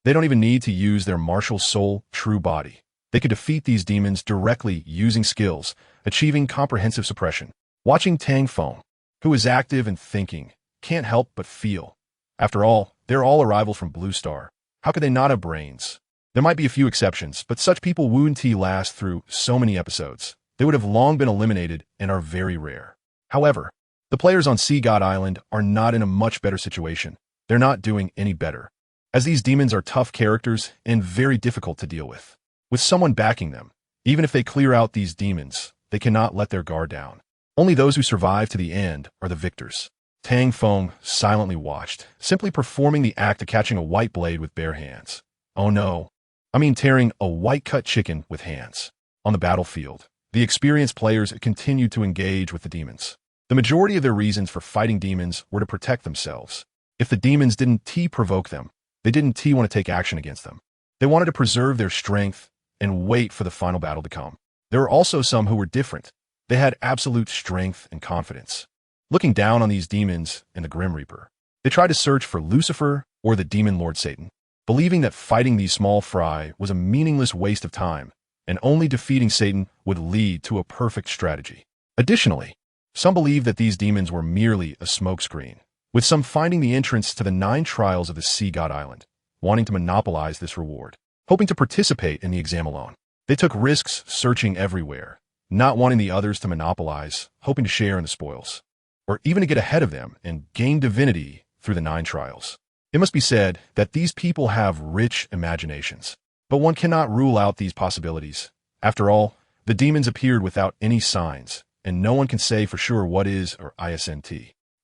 they don't even need to use their martial soul true body. They could defeat these demons directly using skills, achieving comprehensive suppression. Watching Tang Feng, who is active and thinking, can't help but feel. After all, they're all arrivals from Blue Star. How could they not have brains? There might be a few exceptions, but such people wouldn't last through so many episodes. They would have long been eliminated and are very rare. However, the players on Sea God Island are not in a much better situation. They're not doing any better, as these demons are tough characters and very difficult to deal with. With someone backing them, even if they clear out these demons, they cannot let their guard down. Only those who survive to the end are the victors. Tang Feng silently watched, simply performing the act of catching a white blade with bare hands. Oh no. I mean tearing a white-cut chicken with hands. On the battlefield, the experienced players continued to engage with the demons. The majority of their reasons for fighting demons were to protect themselves. If the demons didn't provoke them, they didn't want to take action against them. They wanted to preserve their strength and wait for the final battle to come. There were also some who were different. They had absolute strength and confidence. Looking down on these demons and the Grim Reaper, they tried to search for Lucifer or the demon Lord Satan, believing that fighting these small fry was a meaningless waste of time, and only defeating Satan would lead to a perfect strategy. Additionally, some believed that these demons were merely a smokescreen, with some finding the entrance to the 9 trials of the Sea God Island, wanting to monopolize this reward, hoping to participate in the exam alone. They took risks searching everywhere, not wanting the others to monopolize, hoping to share in the spoils, or even to get ahead of them and gain divinity through the 9 trials. It must be said that these people have rich imaginations, but one cannot rule out these possibilities. After all, the demons appeared without any signs, and no one can say for sure what is or isn't.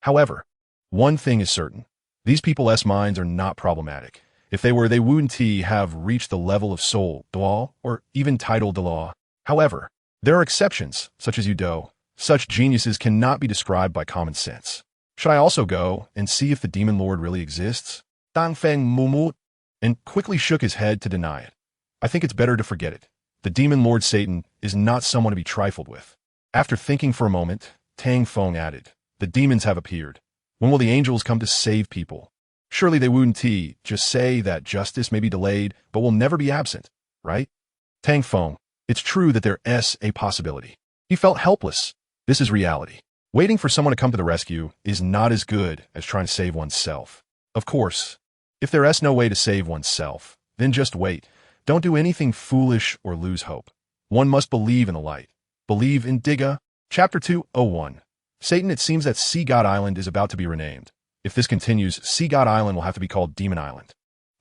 However, one thing is certain. These people's minds are not problematic. If they were, they wouldn't have reached the level of soul, Dalu, or even title Dalu. However, there are exceptions, such as Udo. Such geniuses cannot be described by common sense. Should I also go and see if the demon lord really exists? Tang Feng mumut, and quickly shook his head to deny it. I think it's better to forget it. The demon lord Satan is not someone to be trifled with. After thinking for a moment, Tang Feng added, the demons have appeared. When will the angels come to save people? Surely they wouldn't just say that justice may be delayed, but will never be absent, right? Tang Feng, it's true that there is a possibility. He felt helpless. This is reality. Waiting for someone to come to the rescue is not as good as trying to save oneself. Of course, if there is no way to save oneself, then just wait. Don't do anything foolish or lose hope. One must believe in the light. Believe in Digga. Chapter 201. Satan, it seems that Sea God Island is about to be renamed. If this continues, Sea God Island will have to be called Demon Island.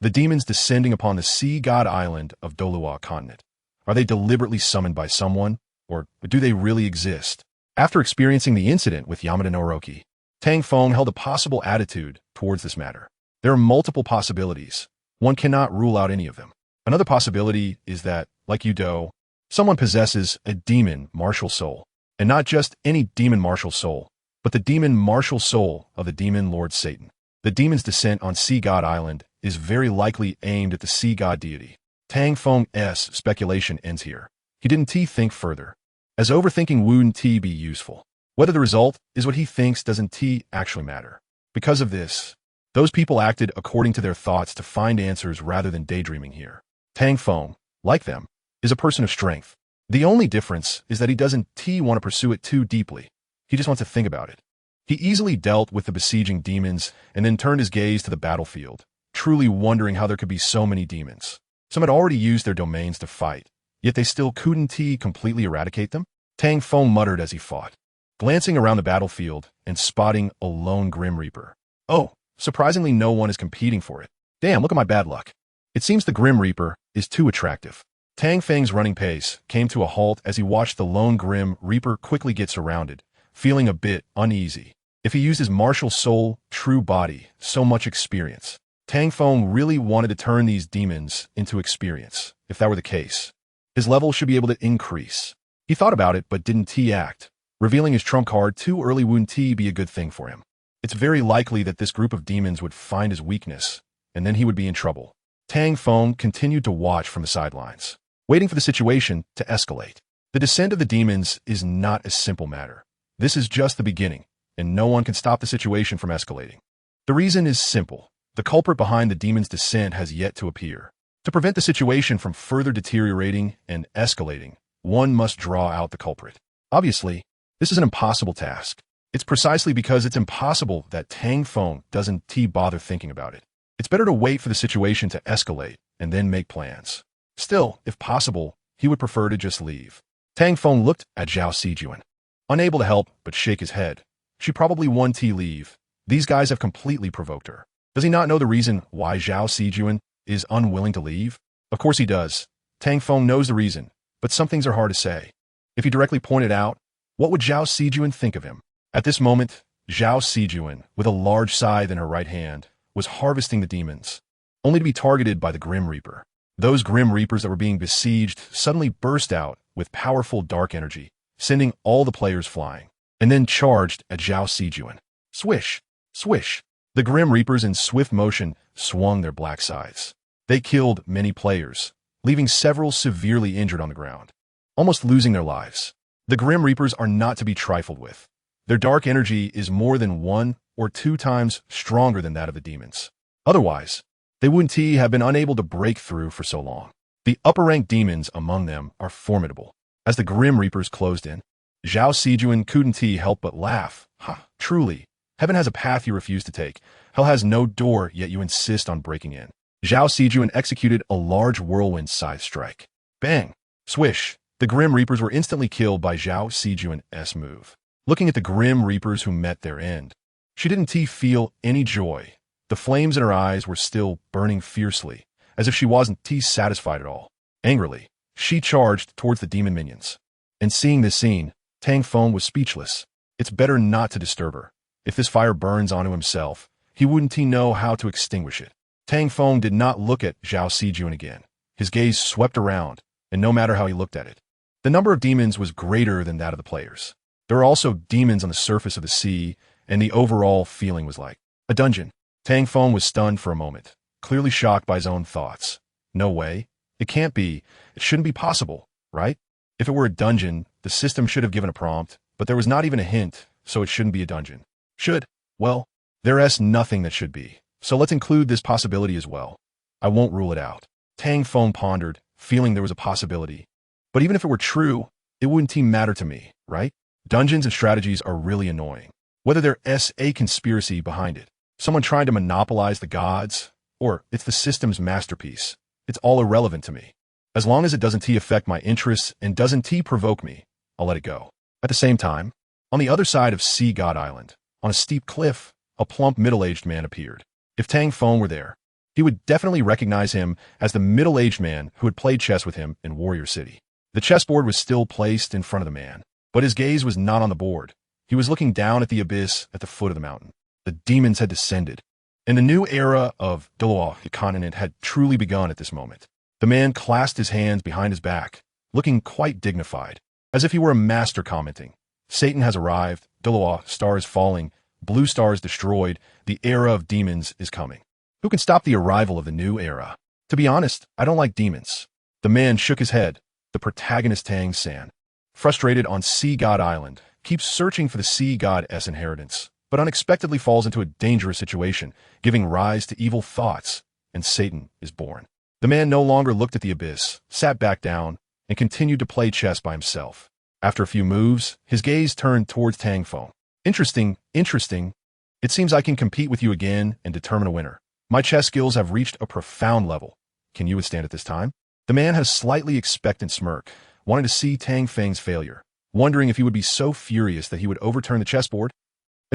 The demons descending upon the Sea God Island of Douluo continent. Are they deliberately summoned by someone, or do they really exist? After experiencing the incident with Yamada no Orochi, Tang Feng held a possible attitude towards this matter. There are multiple possibilities. One cannot rule out any of them. Another possibility is that, like Udo, someone possesses a demon martial soul, and not just any demon martial soul, but the demon martial soul of the demon Lord Satan. The demon's descent on Sea God Island is very likely aimed at the sea god deity. Tang Feng's speculation ends here. He didn't think further, as overthinking wouldn't be useful. Whether the result is what he thinks doesn't actually matter. Because of this, those people acted according to their thoughts to find answers rather than daydreaming here. Tang Feng, like them, is a person of strength. The only difference is that he doesn't want to pursue it too deeply. He just wants to think about it. He easily dealt with the besieging demons and then turned his gaze to the battlefield, truly wondering how there could be so many demons. Some had already used their domains to fight, yet they still couldn't completely eradicate them? Tang Feng muttered as he fought, glancing around the battlefield and spotting a lone Grim Reaper. Oh, surprisingly no one is competing for it. Damn, look at my bad luck. It seems the Grim Reaper is too attractive. Tang Feng's running pace came to a halt as he watched the lone Grim Reaper quickly get surrounded, feeling a bit uneasy. If he used his martial soul, true body, so much experience. Tang Feng really wanted to turn these demons into experience. If that were the case, his level should be able to increase. He thought about it but didn't act. Revealing his trump card too early wouldn't be a good thing for him. It's very likely that this group of demons would find his weakness, and then he would be in trouble. Tang Feng continued to watch from the sidelines, waiting for the situation to escalate. The descent of the demons is not a simple matter. This is just the beginning, and no one can stop the situation from escalating. The reason is simple. The culprit behind the demon's descent has yet to appear. To prevent the situation from further deteriorating and escalating, one must draw out the culprit. Obviously, this is an impossible task. It's precisely because it's impossible that Tang Feng doesn't bother thinking about it. It's better to wait for the situation to escalate and then make plans. Still, if possible, he would prefer to just leave. Tang Feng looked at Zhao Sijuan, unable to help but shake his head. She probably won leave. These guys have completely provoked her. Does he not know the reason why Zhao Sijuan is unwilling to leave? Of course he does. Tang Feng knows the reason, but some things are hard to say. If he directly pointed out, what would Zhao Sijuan think of him? At this moment, Zhao Sijuan, with a large scythe in her right hand, was harvesting the demons, only to be targeted by the Grim Reaper. Those Grim Reapers that were being besieged suddenly burst out with powerful dark energy, sending all the players flying, and then charged at Zhao Sijuan. Swish! Swish! The Grim Reapers in swift motion swung their black scythes. They killed many players, leaving several severely injured on the ground, almost losing their lives. The Grim Reapers are not to be trifled with. Their dark energy is more than 1 or 2 times stronger than that of the demons. Otherwise, they wouldn't have been unable to break through for so long. The upper-ranked demons among them are formidable. As the Grim Reapers closed in, Zhao Sijuan couldn't help but laugh. Ha, truly, heaven has a path you refuse to take. Hell has no door, yet you insist on breaking in. Zhao Sijuan executed a large whirlwind scythe strike. Bang! Swish! The Grim Reapers were instantly killed by Zhao Sijuan's move. Looking at the Grim Reapers who met their end, she didn't feel any joy. The flames in her eyes were still burning fiercely, as if she wasn't satisfied at all. Angrily, she charged towards the demon minions. And seeing this scene, Tang Feng was speechless. It's better not to disturb her. If this fire burns onto himself, he wouldn't know how to extinguish it. Tang Feng did not look at Zhao Sijuan again. His gaze swept around, and no matter how he looked at it, the number of demons was greater than that of the players. There were also demons on the surface of the sea, and the overall feeling was like a dungeon. Tang Feng was stunned for a moment, clearly shocked by his own thoughts. No way. It can't be. It shouldn't be possible, right? If it were a dungeon, the system should have given a prompt, but there was not even a hint, so it shouldn't be a dungeon. Should? Well, there's nothing that should be. So let's include this possibility as well. I won't rule it out. Tang Feng pondered, feeling there was a possibility. But even if it were true, it wouldn't matter to me, right? Dungeons and strategies are really annoying. Whether there's a conspiracy behind it, someone trying to monopolize the gods, or it's the system's masterpiece, it's all irrelevant to me. As long as it doesn't affect my interests and doesn't provoke me, I'll let it go. At the same time, on the other side of Sea God Island, on a steep cliff, a plump middle-aged man appeared. If Tang Feng were there, he would definitely recognize him as the middle-aged man who had played chess with him in Warrior City. The chessboard was still placed in front of the man, but his gaze was not on the board. He was looking down at the abyss at the foot of the mountain. The demons had descended, and the new era of Douluo, the continent, had truly begun at this moment. The man clasped his hands behind his back, looking quite dignified, as if he were a master commenting. Satan has arrived, Douluo, stars falling, blue stars destroyed, the era of demons is coming. Who can stop the arrival of the new era? To be honest, I don't like demons. The man shook his head. The protagonist Tang San, frustrated on Sea God Island, keeps searching for the Sea God's inheritance, but unexpectedly falls into a dangerous situation, giving rise to evil thoughts, and Satan is born. The man no longer looked at the abyss, sat back down, and continued to play chess by himself. After a few moves, his gaze turned towards Tang Feng. Interesting. It seems I can compete with you again and determine a winner. My chess skills have reached a profound level. Can you withstand it this time? The man had a slightly expectant smirk, wanting to see Tang Feng's failure, wondering if he would be so furious that he would overturn the chessboard.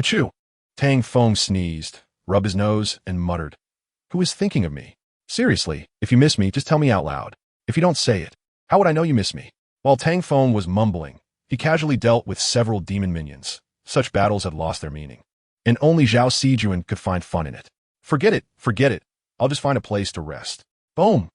Achoo! Tang Feng sneezed, rubbed his nose, and muttered, "Who is thinking of me? Seriously, if you miss me, just tell me out loud. If you don't say it, how would I know you miss me?" While Tang Feng was mumbling, he casually dealt with several demon minions. Such battles had lost their meaning, and only Zhao Sijuan could find fun in it. Forget it. I'll just find a place to rest. Boom!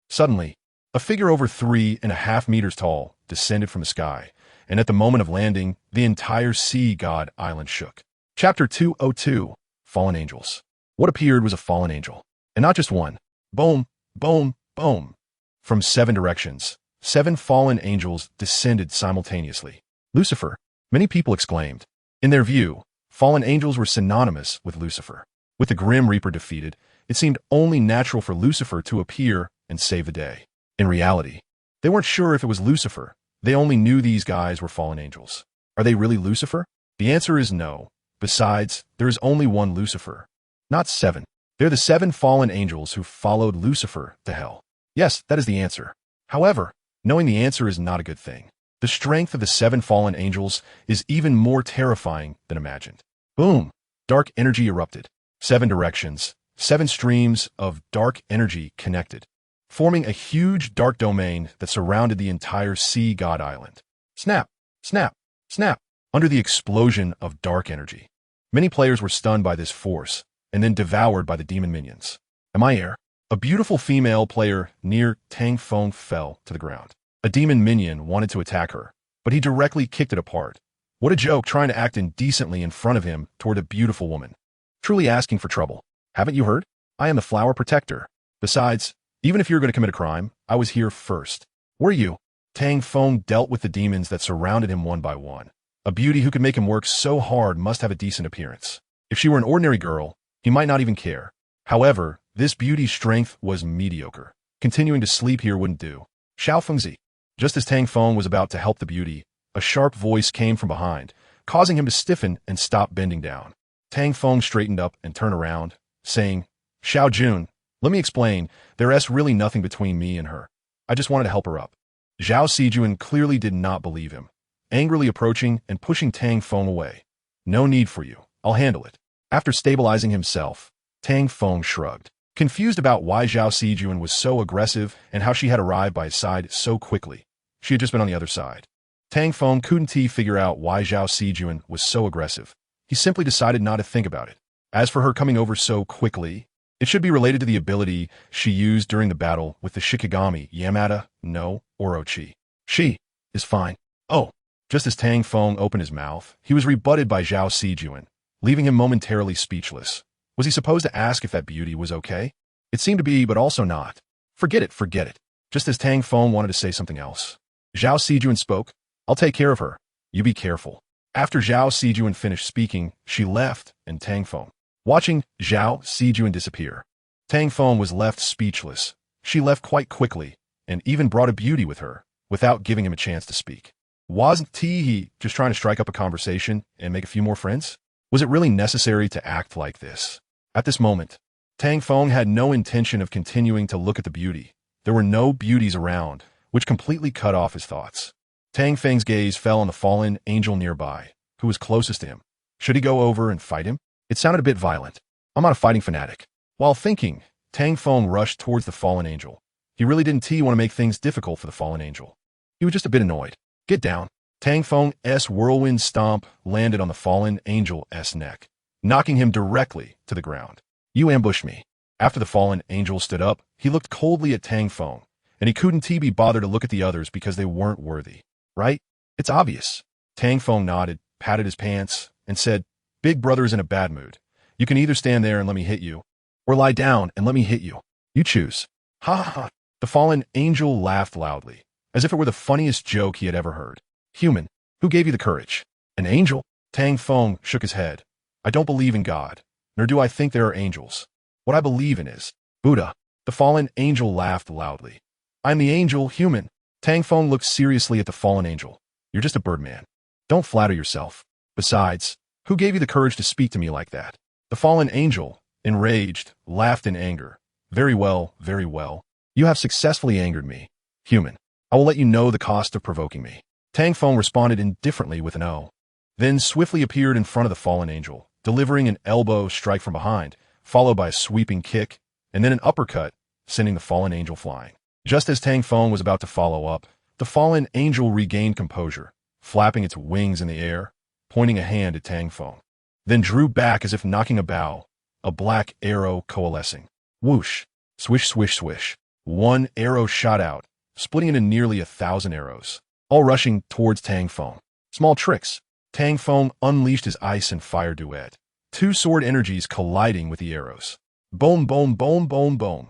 Suddenly, a figure over 3.5 meters tall descended from the sky, and at the moment of landing, the entire Sea God Island shook. Chapter 202, Fallen Angels. What appeared was a fallen angel, and not just one. Boom, boom, boom. From 7 directions, 7 fallen angels descended simultaneously. Lucifer, many people exclaimed. In their view, fallen angels were synonymous with Lucifer. With the Grim Reaper defeated, it seemed only natural for Lucifer to appear and save the day. In reality, they weren't sure if it was Lucifer. They only knew these guys were fallen angels. Are they really Lucifer? The answer is no. Besides, there is only one Lucifer, not 7. They're the 7 fallen angels who followed Lucifer to hell. Yes, that is the answer. However, knowing the answer is not a good thing. The strength of the 7 fallen angels is even more terrifying than imagined. Boom! Dark energy erupted. 7 directions, 7 streams of dark energy connected, forming a huge dark domain that surrounded the entire Sea God Island. Snap! Snap! Snap! Under the explosion of dark energy, many players were stunned by this force and then devoured by the demon minions. Am I air? A beautiful female player near Tang Feng fell to the ground. A demon minion wanted to attack her, but he directly kicked it apart. What a joke, trying to act indecently in front of him toward a beautiful woman. Truly asking for trouble. Haven't you heard? I am the flower protector. Besides, even if you're going to commit a crime, I was here first. Were you? Tang Feng dealt with the demons that surrounded him one by one. A beauty who could make him work so hard must have a decent appearance. If she were an ordinary girl, he might not even care. However, this beauty's strength was mediocre. Continuing to sleep here wouldn't do. Xiao Fengzi. Just as Tang Feng was about to help the beauty, a sharp voice came from behind, causing him to stiffen and stop bending down. Tang Feng straightened up and turned around, saying, "Xiao Jun, let me explain, there's really nothing between me and her. I just wanted to help her up." Zhao Sijuan clearly did not believe him, angrily approaching and pushing Tang Feng away. "No need for you. I'll handle it." After stabilizing himself, Tang Feng shrugged, confused about why Zhao Sijuan was so aggressive and how she had arrived by his side so quickly. She had just been on the other side. Tang Feng couldn't figure out why Zhao Sijuan was so aggressive. He simply decided not to think about it. As for her coming over so quickly, it should be related to the ability she used during the battle with the Shikigami Yamada no Orochi. She is fine. Oh, just as Tang Feng opened his mouth, he was rebutted by Zhao Sijuan, leaving him momentarily speechless. Was he supposed to ask if that beauty was okay? It seemed to be, but also not. Forget it. Just as Tang Feng wanted to say something else, Zhao Sijuan spoke. "I'll take care of her. You be careful." After Zhao Sijuan finished speaking, she left, and Tang Feng, watching Zhao Sijuan disappear. Tang Feng was left speechless. She left quite quickly, and even brought a beauty with her, without giving him a chance to speak. Wasn't he just trying to strike up a conversation and make a few more friends? Was it really necessary to act like this? At this moment, Tang Feng had no intention of continuing to look at the beauty. There were no beauties around, which completely cut off his thoughts. Tang Feng's gaze fell on the fallen angel nearby, who was closest to him. Should he go over and fight him? It sounded a bit violent. I'm not a fighting fanatic. While thinking, Tang Feng rushed towards the fallen angel. He really didn't want to make things difficult for the fallen angel. He was just a bit annoyed. Get down. Tang Feng's whirlwind stomp landed on the fallen angel's neck, knocking him directly to the ground. You ambushed me. After the fallen angel stood up, he looked coldly at Tang Feng, and he couldn't be bothered to look at the others because they weren't worthy. Right? It's obvious. Tang Feng nodded, patted his pants, and said, Big brother is in a bad mood. You can either stand there and let me hit you, or lie down and let me hit you. You choose. Ha ha ha. The fallen angel laughed loudly, as if it were the funniest joke he had ever heard. Human, who gave you the courage? An angel? Tang Feng shook his head. I don't believe in God, nor do I think there are angels. What I believe in is Buddha. The fallen angel laughed loudly. I'm the angel, human. Tang Feng looked seriously at the fallen angel. You're just a birdman. Don't flatter yourself. Besides, who gave you the courage to speak to me like that? The fallen angel, enraged, laughed in anger. Very well, very well. You have successfully angered me. Human, I will let you know the cost of provoking me. Tang Feng responded indifferently with an O. Then swiftly appeared in front of the fallen angel, delivering an elbow strike from behind, followed by a sweeping kick, and then an uppercut, sending the fallen angel flying. Just as Tang Feng was about to follow up, the fallen angel regained composure, flapping its wings in the air, pointing a hand at Tang Feng, then drew back as if knocking a bow, a black arrow coalescing. Whoosh, swish, swish, swish. One arrow shot out, splitting into nearly 1,000 arrows, all rushing towards Tang Feng. Small tricks. Tang Feng unleashed his ice and fire duet, two sword energies colliding with the arrows. Boom, boom, boom, boom, boom.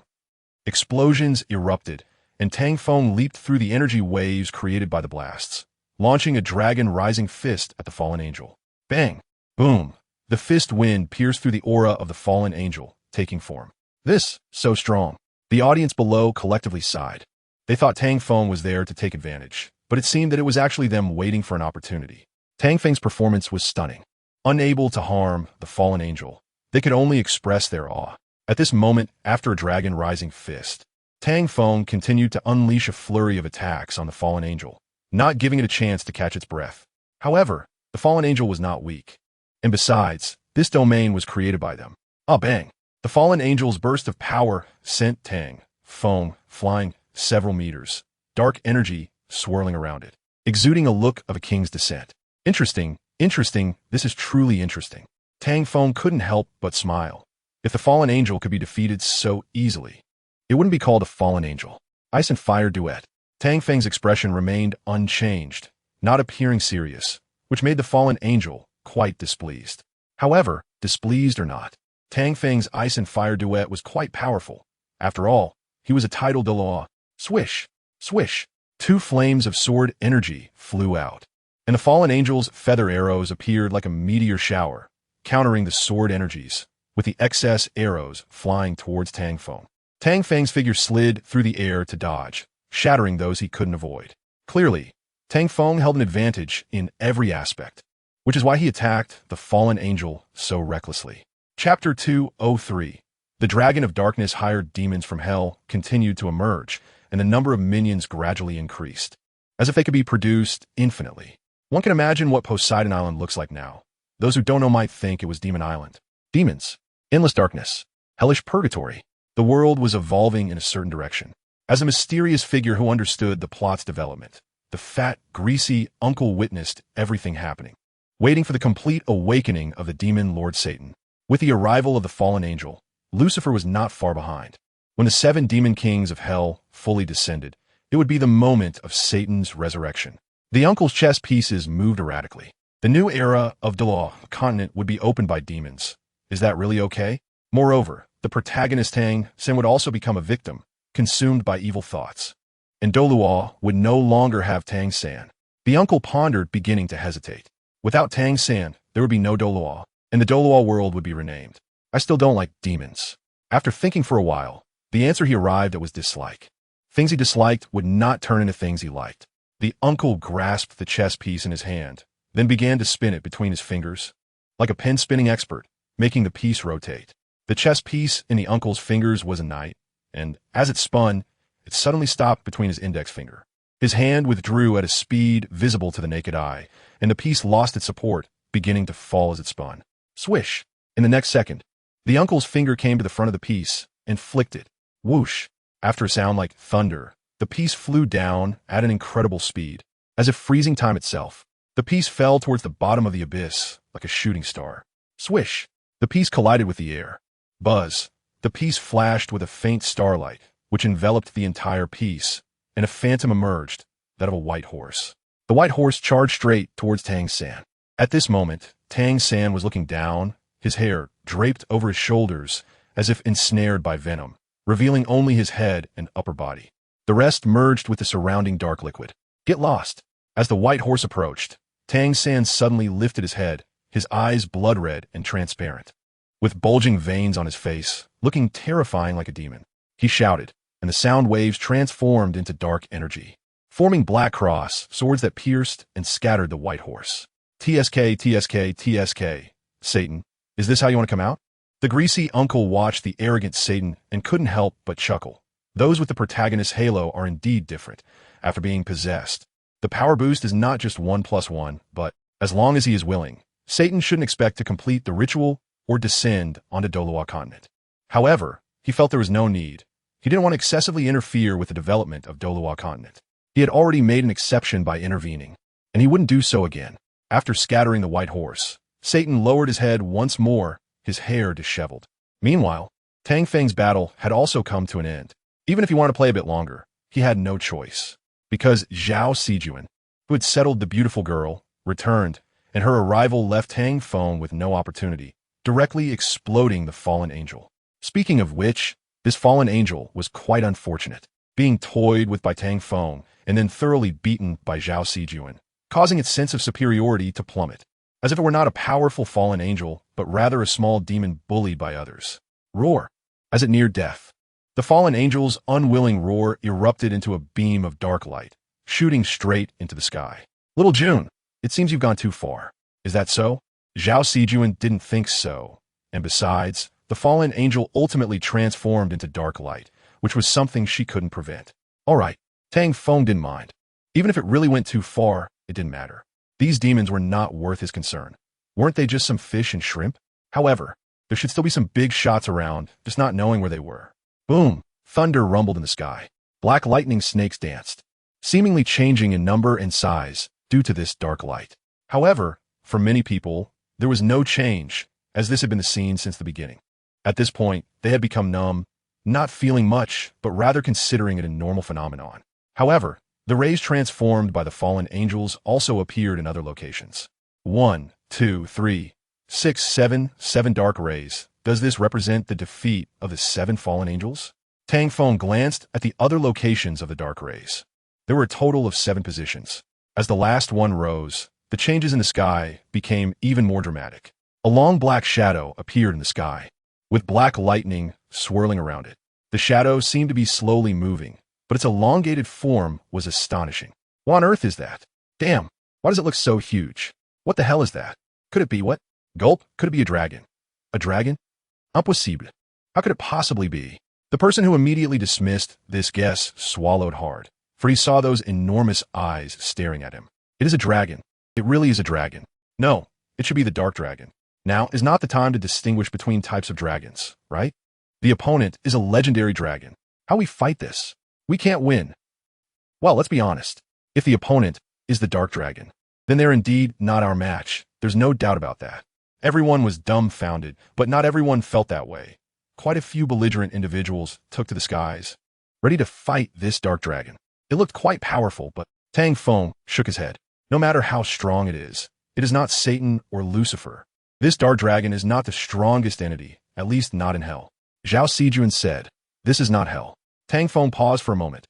Explosions erupted, and Tang Feng leaped through the energy waves created by the blasts, launching a dragon-rising fist at the fallen angel. Bang! Boom! The fist wind pierced through the aura of the fallen angel, taking form. This, so strong. The audience below collectively sighed. They thought Tang Feng was there to take advantage, but it seemed that it was actually them waiting for an opportunity. Tang Feng's performance was stunning. Unable to harm the fallen angel, they could only express their awe. At this moment, after a dragon-rising fist, Tang Feng continued to unleash a flurry of attacks on the fallen angel, not giving it a chance to catch its breath. However, the fallen angel was not weak. And besides, this domain was created by them. Ah, bang! The fallen angel's burst of power sent Tang Feng flying several meters, dark energy swirling around it, exuding a look of a king's descent. Interesting, this is truly interesting. Tang Feng couldn't help but smile. If the fallen angel could be defeated so easily, it wouldn't be called a fallen angel. Ice and fire duet. Tang Feng's expression remained unchanged, not appearing serious, which made the fallen angel quite displeased. However, displeased or not, Tang Feng's ice and fire duet was quite powerful. After all, he was a titled Douluo. Swish, swish. Two flames of sword energy flew out, and the fallen angel's feather arrows appeared like a meteor shower, countering the sword energies, with the excess arrows flying towards Tang Feng. Tang Feng's figure slid through the air to dodge, shattering those he couldn't avoid. Clearly, Tang Feng held an advantage in every aspect, which is why he attacked the fallen angel so recklessly. Chapter 203. The Dragon of Darkness hired demons from hell continued to emerge, and the number of minions gradually increased, as if they could be produced infinitely. One can imagine what Poseidon Island looks like now. Those who don't know might think it was Demon Island. Demons, endless darkness, hellish purgatory. The world was evolving in a certain direction. As a mysterious figure who understood the plot's development, the fat, greasy uncle witnessed everything happening, waiting for the complete awakening of the demon Lord Satan. With the arrival of the fallen angel, Lucifer was not far behind. When the 7 demon kings of hell fully descended, it would be the moment of Satan's resurrection. The uncle's chess pieces moved erratically. The new era of Douluo continent would be opened by demons. Is that really okay? Moreover, the protagonist Tang San would also become a victim, consumed by evil thoughts. And Douluo would no longer have Tang San. The uncle pondered, beginning to hesitate. Without Tang San, there would be no Douluo, and the Douluo world would be renamed. I still don't like demons. After thinking for a while, the answer he arrived at was dislike. Things he disliked would not turn into things he liked. The uncle grasped the chess piece in his hand, then began to spin it between his fingers, like a pen-spinning expert, making the piece rotate. The chess piece in the uncle's fingers was a knight, and as it spun, it suddenly stopped between his index finger. His hand withdrew at a speed visible to the naked eye, and the piece lost its support, beginning to fall as it spun. Swish! In the next second, the uncle's finger came to the front of the piece and flicked it. Whoosh! After a sound like thunder, the piece flew down at an incredible speed, as if freezing time itself. The piece fell towards the bottom of the abyss like a shooting star. Swish! The piece collided with the air. Buzz! The piece flashed with a faint starlight, which enveloped the entire piece, and a phantom emerged, that of a white horse. The white horse charged straight towards Tang San. At this moment, Tang San was looking down, his hair draped over his shoulders as if ensnared by venom, revealing only his head and upper body. The rest merged with the surrounding dark liquid. Get lost. As the white horse approached, Tang San suddenly lifted his head, his eyes blood red and transparent. With bulging veins on his face, looking terrifying like a demon, he shouted, and the sound waves transformed into dark energy, forming black cross swords that pierced and scattered the white horse. TSK, TSK, TSK. Satan, is this how you want to come out? The greasy uncle watched the arrogant Satan and couldn't help but chuckle. Those with the protagonist's halo are indeed different after being possessed. The power boost is not just 1+1, but, as long as he is willing, Satan shouldn't expect to complete the ritual or descend onto Douluo continent. However, he felt there was no need. He didn't want to excessively interfere with the development of Douluo continent. He had already made an exception by intervening, and he wouldn't do so again. After scattering the white horse, Satan lowered his head once more, his hair disheveled. Meanwhile, Tang Feng's battle had also come to an end. Even if he wanted to play a bit longer, he had no choice. Because Zhao Sijuan, who had settled the beautiful girl, returned, and her arrival left Tang Feng with no opportunity, directly exploding the fallen angel. Speaking of which, this fallen angel was quite unfortunate, being toyed with by Tang Feng and then thoroughly beaten by Zhao Sijuan, causing its sense of superiority to plummet, as if it were not a powerful fallen angel, but rather a small demon bullied by others. Roar! As it neared death, the fallen angel's unwilling roar erupted into a beam of dark light, shooting straight into the sky. Little June, it seems you've gone too far. Is that so? Zhao Sijuan didn't think so, and besides, the fallen angel ultimately transformed into dark light, which was something she couldn't prevent. All right, Tang Feng didn't mind. Even if it really went too far, it didn't matter. These demons were not worth his concern. Weren't they just some fish and shrimp? However, there should still be some big shots around, just not knowing where they were. Boom! Thunder rumbled in the sky. Black lightning snakes danced, seemingly changing in number and size due to this dark light. However, for many people, there was no change, as this had been the scene since the beginning. At this point, they had become numb, not feeling much, but rather considering it a normal phenomenon. However, the rays transformed by the fallen angels also appeared in other locations. 1, 2, 3, 6, 7 dark rays. Does this represent the defeat of the 7 fallen angels? Tang Feng glanced at the other locations of the dark rays. There were a total of 7 positions. As the last one rose, the changes in the sky became even more dramatic. A long black shadow appeared in the sky, with black lightning swirling around it. The shadow seemed to be slowly moving, but its elongated form was astonishing. What on earth is that? Damn, why does it look so huge? What the hell is that? Could it be what? Gulp, could it be a dragon? A dragon? Impossible. How could it possibly be? The person who immediately dismissed this guess swallowed hard, for he saw those enormous eyes staring at him. It is a dragon. It really is a dragon. No, it should be the dark dragon. Now is not the time to distinguish between types of dragons, right? The opponent is a legendary dragon. How we fight this? We can't win. Well, let's be honest. If the opponent is the dark dragon, then they're indeed not our match. There's no doubt about that. Everyone was dumbfounded, but not everyone felt that way. Quite a few belligerent individuals took to the skies, ready to fight this dark dragon. It looked quite powerful, but Tang Feng shook his head. No matter how strong it is not Satan or Lucifer. This dark dragon is not the strongest entity, at least not in hell. Zhao Sijuan said, this is not hell. Tang Feng paused for a moment.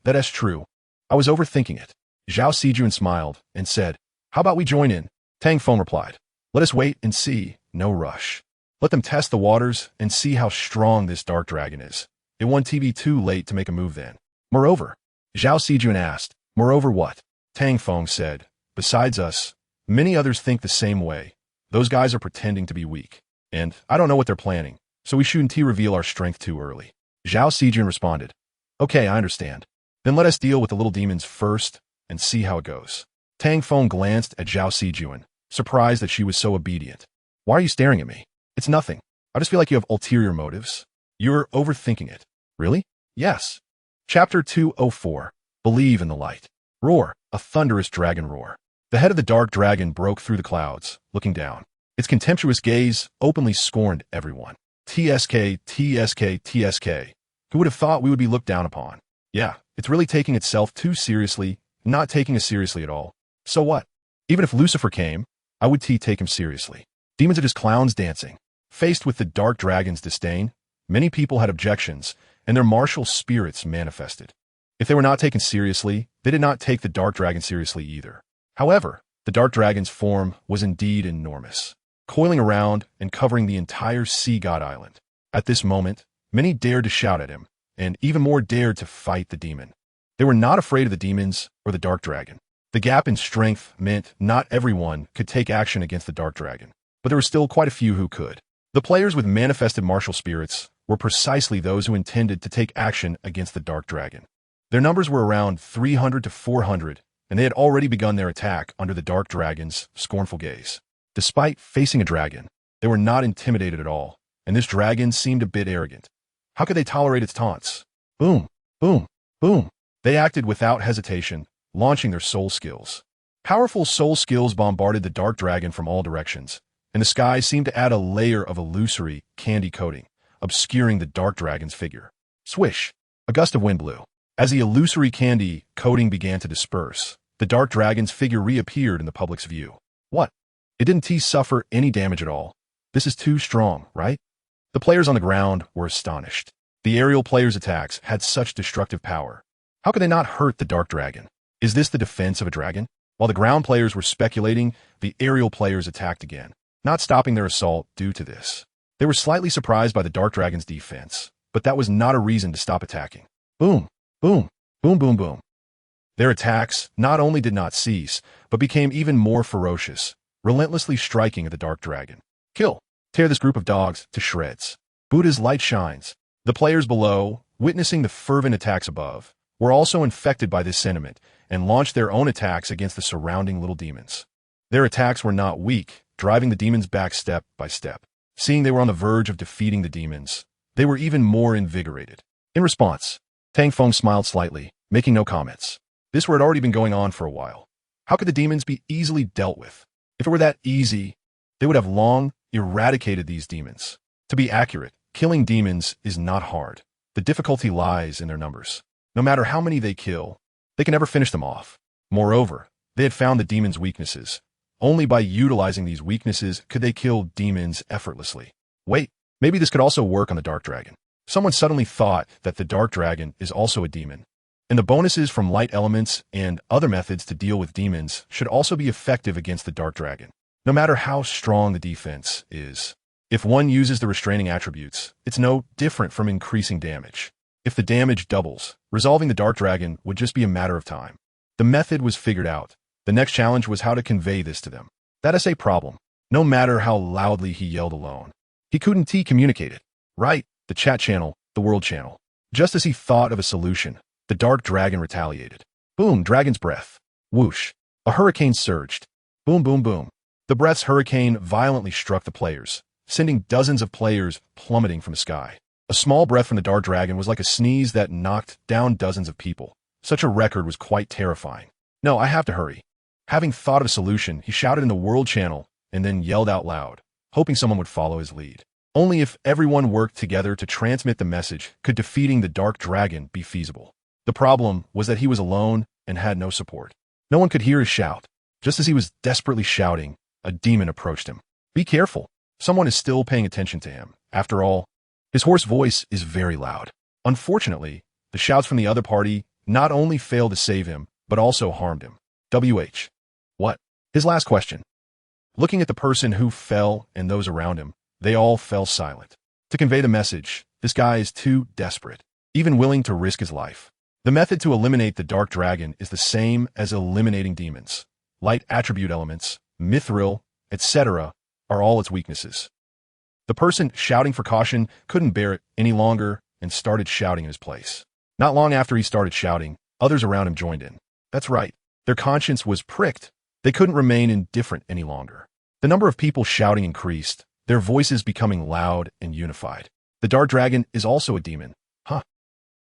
That's true. I was overthinking it. Zhao Sijuan smiled and said, how about we join in? Tang Feng replied, let us wait and see, no rush. Let them test the waters and see how strong this dark dragon is. It won't be too late to make a move then. Moreover, Zhao Sijuan asked, moreover what? Tang Feng said, besides us, many others think the same way. Those guys are pretending to be weak. And I don't know what they're planning, so we shouldn't reveal our strength too early. Zhao Sijuan responded, okay, I understand. Then let us deal with the little demons first and see how it goes. Tang Feng glanced at Zhao Sijuan, surprised that she was so obedient. Why are you staring at me? It's nothing. I just feel like you have ulterior motives. You're overthinking it. Really? Yes. Chapter 204. Believe in the light. Roar, a thunderous dragon roar. The head of the dark dragon broke through the clouds, looking down. Its contemptuous gaze openly scorned everyone. TSK, TSK, TSK. Who would have thought we would be looked down upon? Yeah, it's really taking itself too seriously, not taking us seriously at all. So what? Even if Lucifer came, I would take him seriously. Demons are just clowns dancing. Faced with the dark dragon's disdain, many people had objections, and their martial spirits manifested. If they were not taken seriously, they did not take the dark dragon seriously either. However, the dark dragon's form was indeed enormous, coiling around and covering the entire sea god island. At this moment, many dared to shout at him, and even more dared to fight the demon. They were not afraid of the demons or the dark dragon. The gap in strength meant not everyone could take action against the dark dragon, but there were still quite a few who could. The players with manifested martial spirits were precisely those who intended to take action against the dark dragon. Their numbers were around 300 to 400, and they had already begun their attack under the dark dragon's scornful gaze. Despite facing a dragon, they were not intimidated at all, and this dragon seemed a bit arrogant. How could they tolerate its taunts? Boom, boom, boom. They acted without hesitation, launching their soul skills. Powerful soul skills bombarded the dark dragon from all directions, and the sky seemed to add a layer of illusory candy coating, obscuring the dark dragon's figure. Swish! A gust of wind blew. As the illusory candy coating began to disperse, the dark dragon's figure reappeared in the public's view. What? It didn't suffer any damage at all. This is too strong, right? The players on the ground were astonished. The aerial players' attacks had such destructive power. How could they not hurt the dark dragon? Is this the defense of a dragon? While the ground players were speculating, the aerial players attacked again, not stopping their assault due to this. They were slightly surprised by the dark dragon's defense, but that was not a reason to stop attacking. Boom, boom, boom, boom, boom. Their attacks not only did not cease, but became even more ferocious, relentlessly striking at the dark dragon. Kill! Tear this group of dogs to shreds. Buddha's light shines. The players below, witnessing the fervent attacks above, were also infected by this sentiment and launched their own attacks against the surrounding little demons. Their attacks were not weak, driving the demons back step by step. Seeing they were on the verge of defeating the demons, they were even more invigorated. In response, Tang Feng smiled slightly, making no comments. This had already been going on for a while. How could the demons be easily dealt with? If it were that easy, they would have long eradicated these demons. To be accurate, killing demons is not hard. The difficulty lies in their numbers. No matter how many they kill, they can never finish them off. Moreover, they had found the demons' weaknesses. Only by utilizing these weaknesses could they kill demons effortlessly. Wait, maybe this could also work on the dark dragon. Someone suddenly thought that the dark dragon is also a demon, and the bonuses from light elements and other methods to deal with demons should also be effective against the dark dragon, no matter how strong the defense is. If one uses the restraining attributes, it's no different from increasing damage. If the damage doubles, resolving the dark dragon would just be a matter of time. The method was figured out. The next challenge was how to convey this to them. That is a problem. No matter how loudly he yelled alone, he couldn't communicate it. Right, the chat channel, the world channel. Just as he thought of a solution, the dark dragon retaliated. Boom, dragon's breath. Whoosh. A hurricane surged. Boom, boom, boom. The breath's hurricane violently struck the players, sending dozens of players plummeting from the sky. A small breath from the dark dragon was like a sneeze that knocked down dozens of people. Such a record was quite terrifying. No, I have to hurry. Having thought of a solution, he shouted in the world channel and then yelled out loud, hoping someone would follow his lead. Only if everyone worked together to transmit the message could defeating the dark dragon be feasible. The problem was that he was alone and had no support. No one could hear his shout. Just as he was desperately shouting, a demon approached him. Be careful. Someone is still paying attention to him. After all, his hoarse voice is very loud. Unfortunately, the shouts from the other party not only failed to save him, but also harmed him. WH. What? His last question. Looking at the person who fell and those around him, they all fell silent. To convey the message, this guy is too desperate, even willing to risk his life. The method to eliminate the dark dragon is the same as eliminating demons. Light attribute elements, mithril, etc. are all its weaknesses. The person shouting for caution couldn't bear it any longer and started shouting in his place. Not long after he started shouting, others around him joined in. That's right. Their conscience was pricked. They couldn't remain indifferent any longer. The number of people shouting increased, their voices becoming loud and unified. The dark dragon is also a demon. Huh.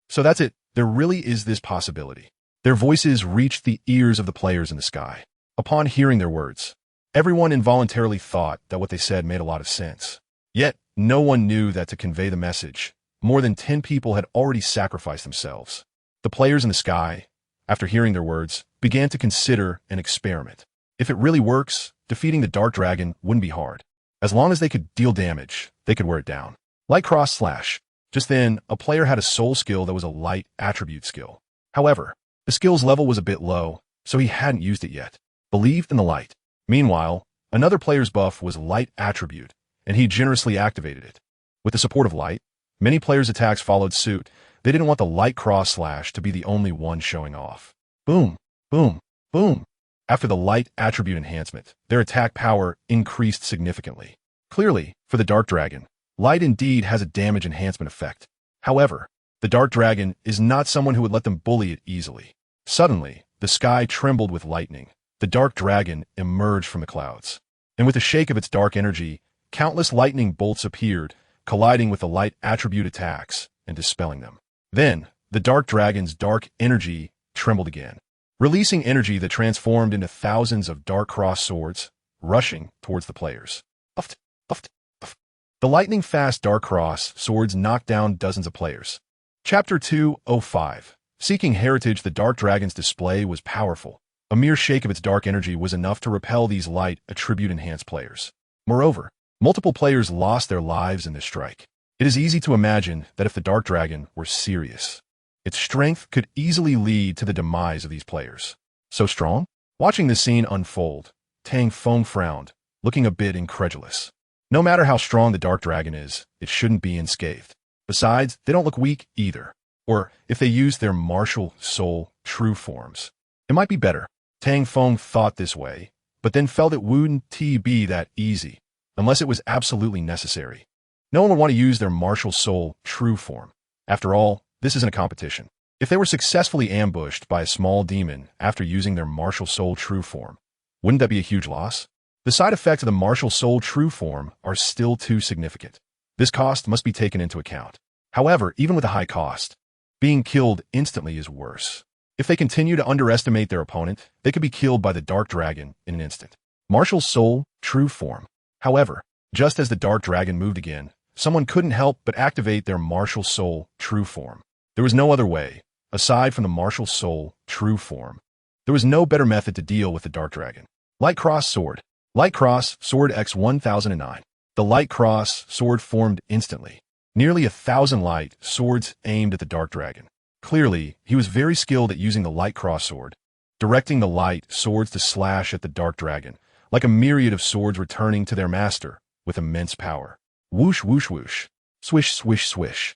So that's it. There really is this possibility. Their voices reached the ears of the players in the sky. Upon hearing their words, everyone involuntarily thought that what they said made a lot of sense. Yet, no one knew that to convey the message, more than 10 people had already sacrificed themselves. The players in the sky, after hearing their words, began to consider an experiment. If it really works, defeating the Dark Dragon wouldn't be hard. As long as they could deal damage, they could wear it down. Light Cross Slash. Just then, a player had a soul skill that was a light attribute skill. However, the skill's level was a bit low, so he hadn't used it yet. Believed in the light. Meanwhile, another player's buff was light attribute, and he generously activated it. With the support of light, many players' attacks followed suit. They didn't want the light cross slash to be the only one showing off. Boom, boom, boom. After the light attribute enhancement, their attack power increased significantly. Clearly, for the Dark Dragon, light indeed has a damage enhancement effect. However, the Dark Dragon is not someone who would let them bully it easily. Suddenly, the sky trembled with lightning. The Dark Dragon emerged from the clouds. And with a shake of its dark energy, countless lightning bolts appeared, colliding with the light attribute attacks and dispelling them. Then, the Dark Dragon's dark energy trembled again, releasing energy that transformed into thousands of dark cross swords, rushing towards the players. Puffed, puffed, puffed. The lightning-fast dark cross swords knocked down dozens of players. Chapter 205. Seeking Heritage. The Dark Dragon's display was powerful. A mere shake of its dark energy was enough to repel these light attribute-enhanced players. Moreover, multiple players lost their lives in this strike. It is easy to imagine that if the Dark Dragon were serious, its strength could easily lead to the demise of these players. So strong? Watching this scene unfold, Tang Feng frowned, looking a bit incredulous. No matter how strong the Dark Dragon is, it shouldn't be unscathed. Besides, they don't look weak either. Or, if they use their martial soul true forms, it might be better. Tang Feng thought this way, but then felt it wouldn't be that easy, unless it was absolutely necessary. No one would want to use their martial soul true form. After all, this isn't a competition. If they were successfully ambushed by a small demon after using their martial soul true form, wouldn't that be a huge loss? The side effects of the martial soul true form are still too significant. This cost must be taken into account. However, even with a high cost, being killed instantly is worse. If they continue to underestimate their opponent, they could be killed by the Dark Dragon in an instant. Martial soul true form. However, just as the Dark Dragon moved again, someone couldn't help but activate their martial soul true form. There was no other way, aside from the martial soul true form. There was no better method to deal with the Dark Dragon. Light Cross Sword. Light Cross Sword X 1009. The Light Cross Sword formed instantly. Nearly 1,000 light swords aimed at the Dark Dragon. Clearly, he was very skilled at using the Light Cross Sword, directing the light swords to slash at the Dark Dragon, like a myriad of swords returning to their master with immense power. Whoosh, whoosh, whoosh. Swish, swish, swish.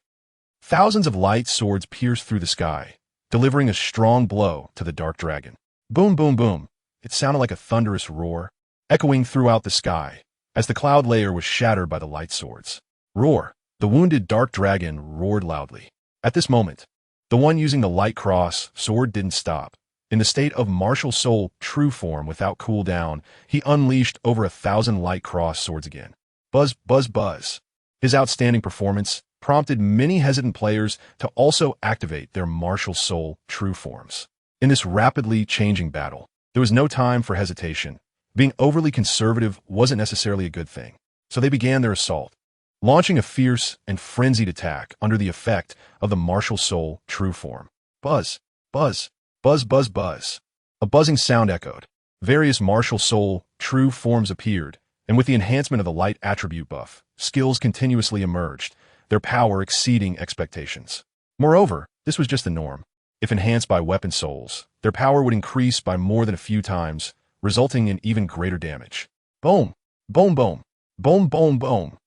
Thousands of light swords pierced through the sky, delivering a strong blow to the Dark Dragon. Boom, boom, boom. It sounded like a thunderous roar, echoing throughout the sky, as the cloud layer was shattered by the light swords. Roar. The wounded Dark Dragon roared loudly. At this moment, the one using the Light Cross Sword didn't stop. In the state of martial soul true form without cooldown, he unleashed over 1,000 Light Cross Swords again. Buzz, buzz, buzz. His outstanding performance prompted many hesitant players to also activate their martial soul true forms. In this rapidly changing battle, there was no time for hesitation. Being overly conservative wasn't necessarily a good thing, so they began their assault, launching a fierce and frenzied attack under the effect of the martial soul true form. Buzz, buzz, buzz, buzz, buzz. A buzzing sound echoed. Various martial soul true forms appeared, and with the enhancement of the light attribute buff, skills continuously emerged, their power exceeding expectations. Moreover, this was just the norm. If enhanced by weapon souls, their power would increase by more than a few times, resulting in even greater damage. Boom, boom, boom, boom, boom, boom.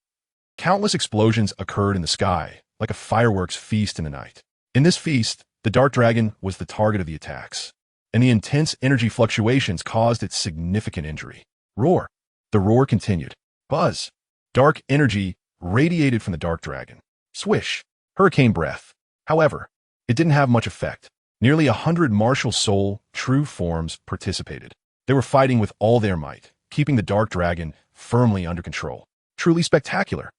Countless explosions occurred in the sky, like a fireworks feast in the night. In this feast, the Dark Dragon was the target of the attacks, and the intense energy fluctuations caused its significant injury. Roar. The roar continued. Buzz. Dark energy radiated from the Dark Dragon. Swish. Hurricane breath. However, it didn't have much effect. Nearly 100 martial soul true forms participated. They were fighting with all their might, keeping the Dark Dragon firmly under control. Truly spectacular.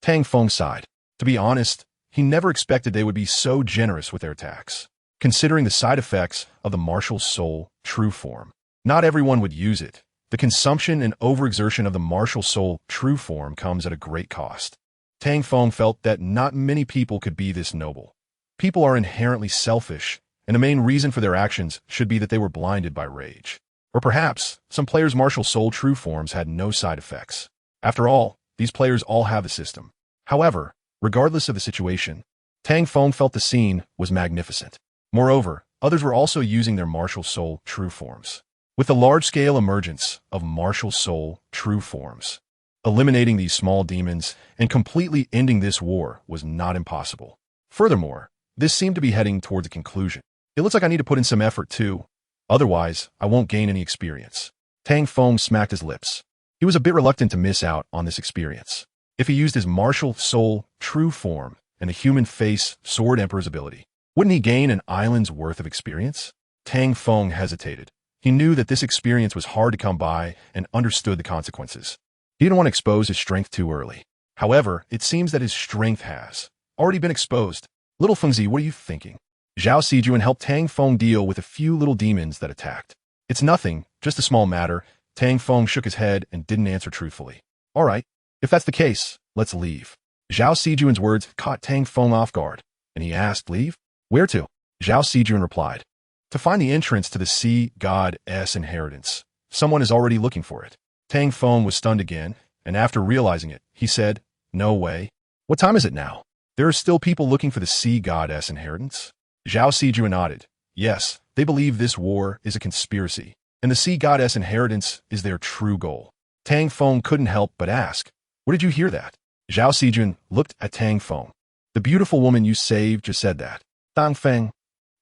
Tang Feng sighed. To be honest, he never expected they would be so generous with their attacks. Considering the side effects of the martial soul true form, not everyone would use it, the consumption and overexertion of the martial soul true form comes at a great cost. Tang Feng felt that not many people could be this noble. People are inherently selfish, and the main reason for their actions should be that they were blinded by rage. Or perhaps, some players' martial soul true forms had no side effects. After all, these players all have the system. However, regardless of the situation, Tang Feng felt the scene was magnificent. Moreover, others were also using their martial soul true forms. With the large-scale emergence of martial soul true forms, eliminating these small demons and completely ending this war was not impossible. Furthermore, this seemed to be heading towards a conclusion. It looks like I need to put in some effort too. Otherwise, I won't gain any experience. Tang Feng smacked his lips. He was a bit reluctant to miss out on this experience. If he used his martial soul true form and the human face sword emperor's ability, wouldn't he gain an island's worth of experience? Tang Feng hesitated. He knew that this experience was hard to come by and understood the consequences. He didn't want to expose his strength too early. However, it seems that his strength has already been exposed. Little Fengzi, what are you thinking? Zhao Sijuan helped Tang Feng deal with a few little demons that attacked. It's nothing, just a small matter. Tang Feng shook his head and didn't answer truthfully. All right, if that's the case, let's leave. Zhao Sijuan's words caught Tang Feng off guard, and he asked, leave? Where to? Zhao Sijuan replied, to find the entrance to the sea god's inheritance. Someone is already looking for it. Tang Feng was stunned again, and after realizing it, he said, no way. What time is it now? There are still people looking for the sea god's inheritance? Zhao Sijuan nodded. Yes, they believe this war is a conspiracy, and the sea god's inheritance is their true goal. Tang Feng couldn't help but ask, where did you hear that? Zhao Sijuan looked at Tang Feng. The beautiful woman you saved just said that. Tang Feng.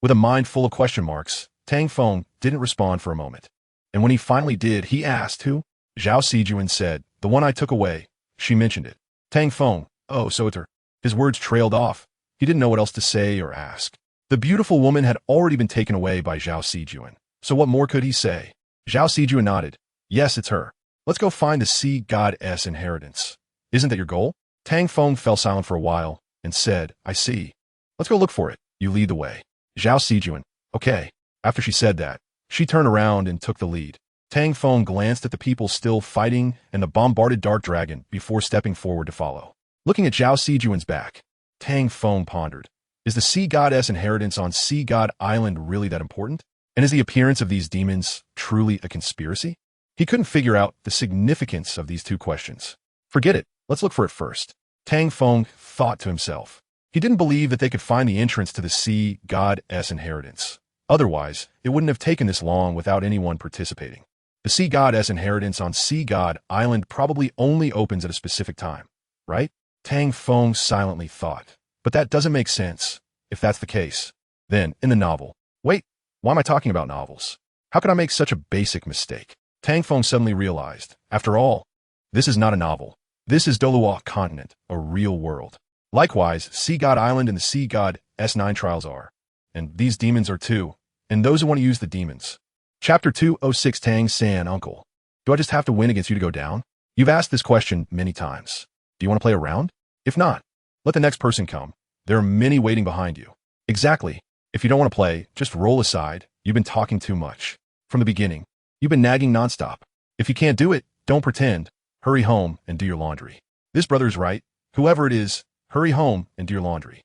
With a mind full of question marks, Tang Feng didn't respond for a moment. And when he finally did, he asked who? Zhao Sijuan said, the one I took away. She mentioned it. Tang Feng, oh, so it's her. His words trailed off. He didn't know what else to say or ask. The beautiful woman had already been taken away by Zhao Sijuan. So what more could he say? Zhao Sijuan nodded. Yes, it's her. Let's go find the sea god's inheritance. Isn't that your goal? Tang Feng fell silent for a while and said, I see. Let's go look for it. You lead the way. Zhao Sijuan, okay. After she said that, she turned around and took the lead. Tang Feng glanced at the people still fighting and the bombarded dark dragon before stepping forward to follow. Looking at Zhao Sijuan's back, Tang Feng pondered. Is the sea god's inheritance on Sea God Island really that important? And is the appearance of these demons truly a conspiracy? He couldn't figure out the significance of these two questions. Forget it. Let's look for it first. Tang Feng thought to himself. He didn't believe that they could find the entrance to the sea god's inheritance. Otherwise, it wouldn't have taken this long without anyone participating. The sea god's inheritance on Sea God Island probably only opens at a specific time, right? Tang Feng silently thought. But that doesn't make sense. If that's the case, then in the novel. Wait, why am I talking about novels? How could I make such a basic mistake? Tang Feng suddenly realized, after all, this is not a novel. This is Douluo continent, a real world. Likewise, Sea God Island and the Sea God S9 trials are. And these demons are too. And those who want to use the demons. Chapter 206 Tang San, Uncle. Do I just have to win against you to go down? You've asked this question many times. Do you want to play a round? If not, let the next person come. There are many waiting behind you. Exactly. If you don't want to play, just roll aside. You've been talking too much. From the beginning, you've been nagging nonstop. If you can't do it, don't pretend. Hurry home and do your laundry. This brother's right. Whoever it is, hurry home and do your laundry.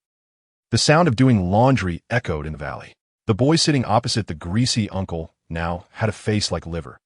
The sound of doing laundry echoed in the valley. The boy sitting opposite the greasy uncle now had a face like liver.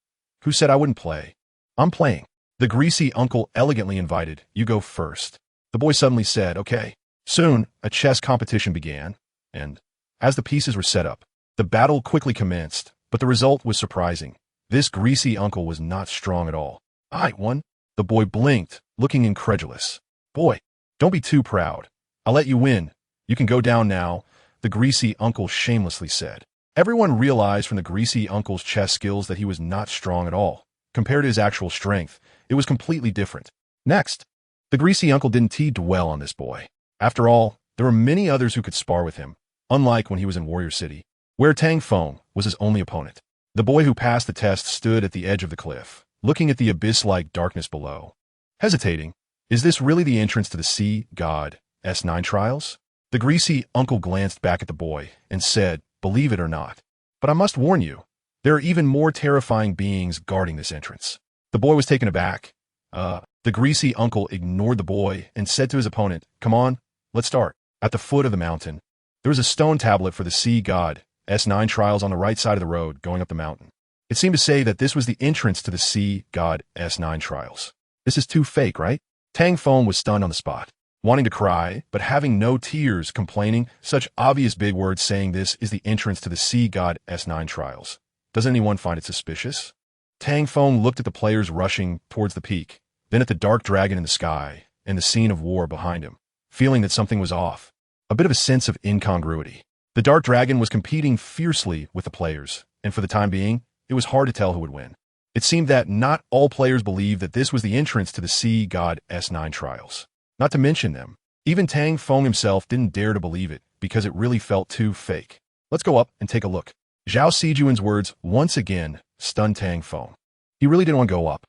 Who said I wouldn't play? I'm playing. The greasy uncle elegantly invited, you go first. The boy suddenly said, okay. Soon, a chess competition began, and as the pieces were set up, the battle quickly commenced, but the result was surprising. This greasy uncle was not strong at all. I won. The boy blinked, looking incredulous. Boy, don't be too proud. I'll let you win. You can go down now, the greasy uncle shamelessly said. Everyone realized from the greasy uncle's chess skills that he was not strong at all. Compared to his actual strength, it was completely different. Next, the greasy uncle didn't dwell on this boy. After all, there were many others who could spar with him, unlike when he was in Warrior City, where Tang Feng was his only opponent. The boy who passed the test stood at the edge of the cliff, looking at the abyss-like darkness below. Hesitating, is this really the entrance to the Sea God S9 trials? The greasy uncle glanced back at the boy and said, believe it or not. But I must warn you, There are even more terrifying beings guarding this entrance. The boy was taken aback. The greasy uncle ignored the boy and said to his opponent, "Come on, let's start." At the foot of the mountain, there was a stone tablet for the sea god S9 trials on the right side of the road going up the mountain. It seemed to say that this was the entrance to the sea god S9 trials. This is too fake, right? Tang Feng was stunned on the spot, wanting to cry, but having no tears, complaining, such obvious big words saying this is the entrance to the sea god S9 trials. Doesn't anyone find it suspicious? Tang Feng looked at the players rushing towards the peak, then at the dark dragon in the sky and the scene of war behind him, feeling that something was off. A bit of a sense of incongruity. The dark dragon was competing fiercely with the players, and for the time being, it was hard to tell who would win. It seemed that not all players believed that this was the entrance to the sea god S9 trials. Not to mention them. Even Tang Feng himself didn't dare to believe it because it really felt too fake. Let's go up and take a look. Zhao Sijuan's words once again stunned Tang Feng. He really didn't want to go up.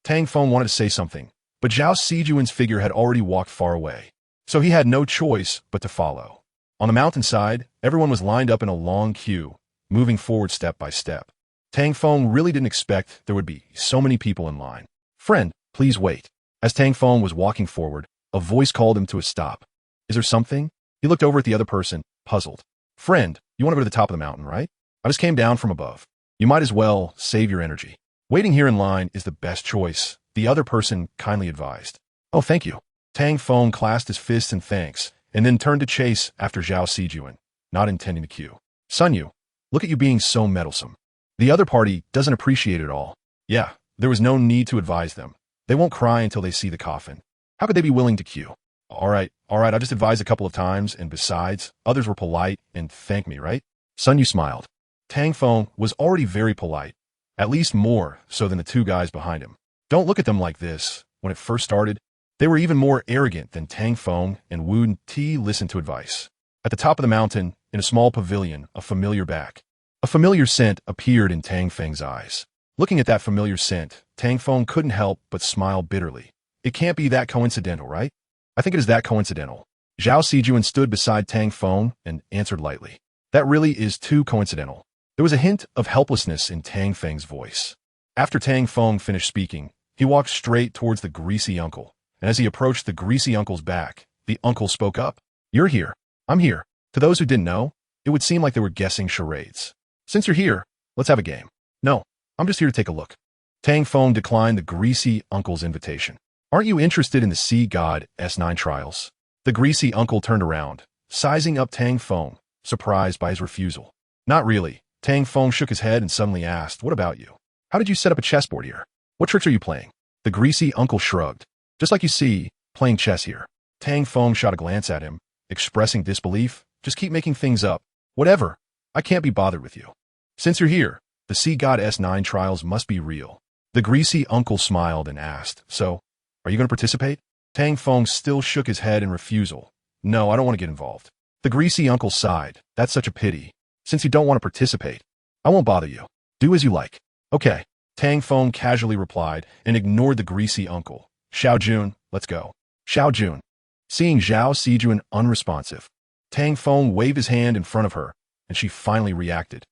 Tang Feng wanted to say something, but Zhao Sijuan's figure had already walked far away, so he had no choice but to follow. On the mountainside, everyone was lined up in a long queue, moving forward step by step. Tang Feng really didn't expect there would be so many people in line. "Friend, please wait." As Tang Feng was walking forward, a voice called him to a stop. "Is there something?" He looked over at the other person, puzzled. "Friend, you want to go to the top of the mountain, right? I just came down from above. You might as well save your energy. Waiting here in line is the best choice," the other person kindly advised. "Oh, thank you." Tang Feng clasped his fists in thanks, and then turned to chase after Zhao Sijuan, not intending to queue. "Sun Yu, look at you being so meddlesome. The other party doesn't appreciate it all." Yeah, there was no need to advise them. They won't cry until they see the coffin. How could they be willing to queue? All right, I just advised a couple of times, and besides, others were polite and thanked me, right? Sun Yu smiled. Tang Feng was already very polite, at least more so than the two guys behind him. Don't look at them like this. When it first started, they were even more arrogant than Tang Feng, and Wu Ti listened to advice. At the top of the mountain, in a small pavilion, a familiar scent appeared in Tang Feng's eyes. Looking at that familiar scent, Tang Feng couldn't help but smile bitterly. It can't be that coincidental, right? I think it is that coincidental. Zhao Sijuan stood beside Tang Feng and answered lightly. That really is too coincidental. There was a hint of helplessness in Tang Feng's voice. After Tang Feng finished speaking, he walked straight towards the greasy uncle, and as he approached the greasy uncle's back, the uncle spoke up. "You're here. I'm here." To those who didn't know, it would seem like they were guessing charades. "Since you're here, let's have a game." "No, I'm just here to take a look." Tang Feng declined the greasy uncle's invitation. "Aren't you interested in the sea god S9 trials?" The greasy uncle turned around, sizing up Tang Feng, surprised by his refusal. "Not really." Tang Feng shook his head and suddenly asked, "What about you? How did you set up a chessboard here? What tricks are you playing?" The greasy uncle shrugged. "Just like you see, playing chess here." Tang Feng shot a glance at him, expressing disbelief. "Just keep making things up. Whatever. I can't be bothered with you. Since you're here, the sea god S9 trials must be real." The greasy uncle smiled and asked, "So, are you going to participate?" Tang Feng still shook his head in refusal. "No, I don't want to get involved." The greasy uncle sighed. "That's such a pity. Since you don't want to participate, I won't bother you. Do as you like." "Okay," Tang Feng casually replied and ignored the greasy uncle. "Xiao Jun, let's go." Xiao Jun. Seeing Zhao Sijuan unresponsive, Tang Feng waved his hand in front of her, and she finally reacted.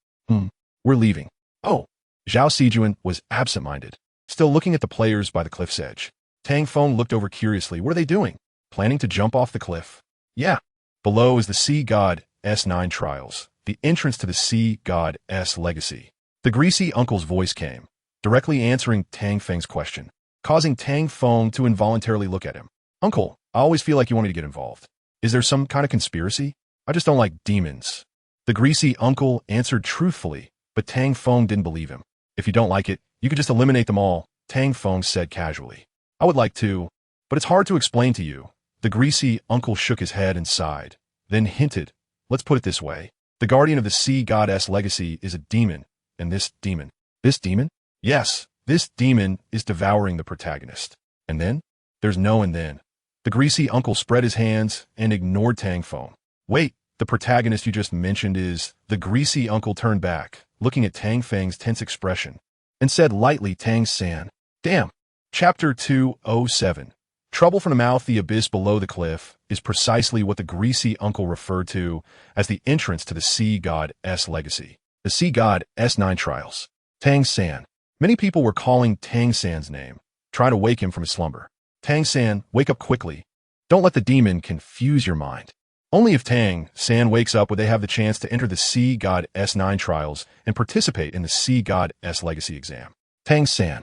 We're leaving." "Oh." Zhao Sijuan was absent-minded, still looking at the players by the cliff's edge. Tang Feng looked over curiously. "What are they doing? Planning to jump off the cliff?" "Yeah." Below is the sea god S9 trials, the entrance to the sea god S legacy. The greasy uncle's voice came, directly answering Tang Feng's question, causing Tang Feng to involuntarily look at him. "Uncle, I always feel like you want me to get involved. Is there some kind of conspiracy? I just don't like demons." The greasy uncle answered truthfully, but Tang Feng didn't believe him. "If you don't like it, you could just eliminate them all," Tang Feng said casually. "I would like to, but it's hard to explain to you." The greasy uncle shook his head and sighed, then hinted, "Let's put it this way. The guardian of the sea goddess legacy is a demon, and this demon..." "This demon?" "Yes, this demon is devouring the protagonist." "And then?" "There's no and then." The greasy uncle spread his hands and ignored Tang Feng. "Wait, the protagonist you just mentioned is..." The greasy uncle turned back, looking at Tang Feng's tense expression, and said lightly, "Tang San." Damn. Chapter 207. Trouble from the mouth. The abyss below the cliff is precisely what the greasy uncle referred to as the entrance to the sea god S legacy. The sea god S9 trials. Tang San. Many people were calling Tang San's name, trying to wake him from his slumber. Tang San, wake up quickly. Don't let the demon confuse your mind. Only if Tang San wakes up would they have the chance to enter the Sea God S9 trials and participate in the Sea God S Legacy exam. Tang San.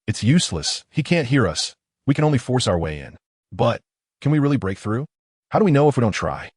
It's useless. He can't hear us. We can only force our way in. But, can we really break through? How do we know if we don't try?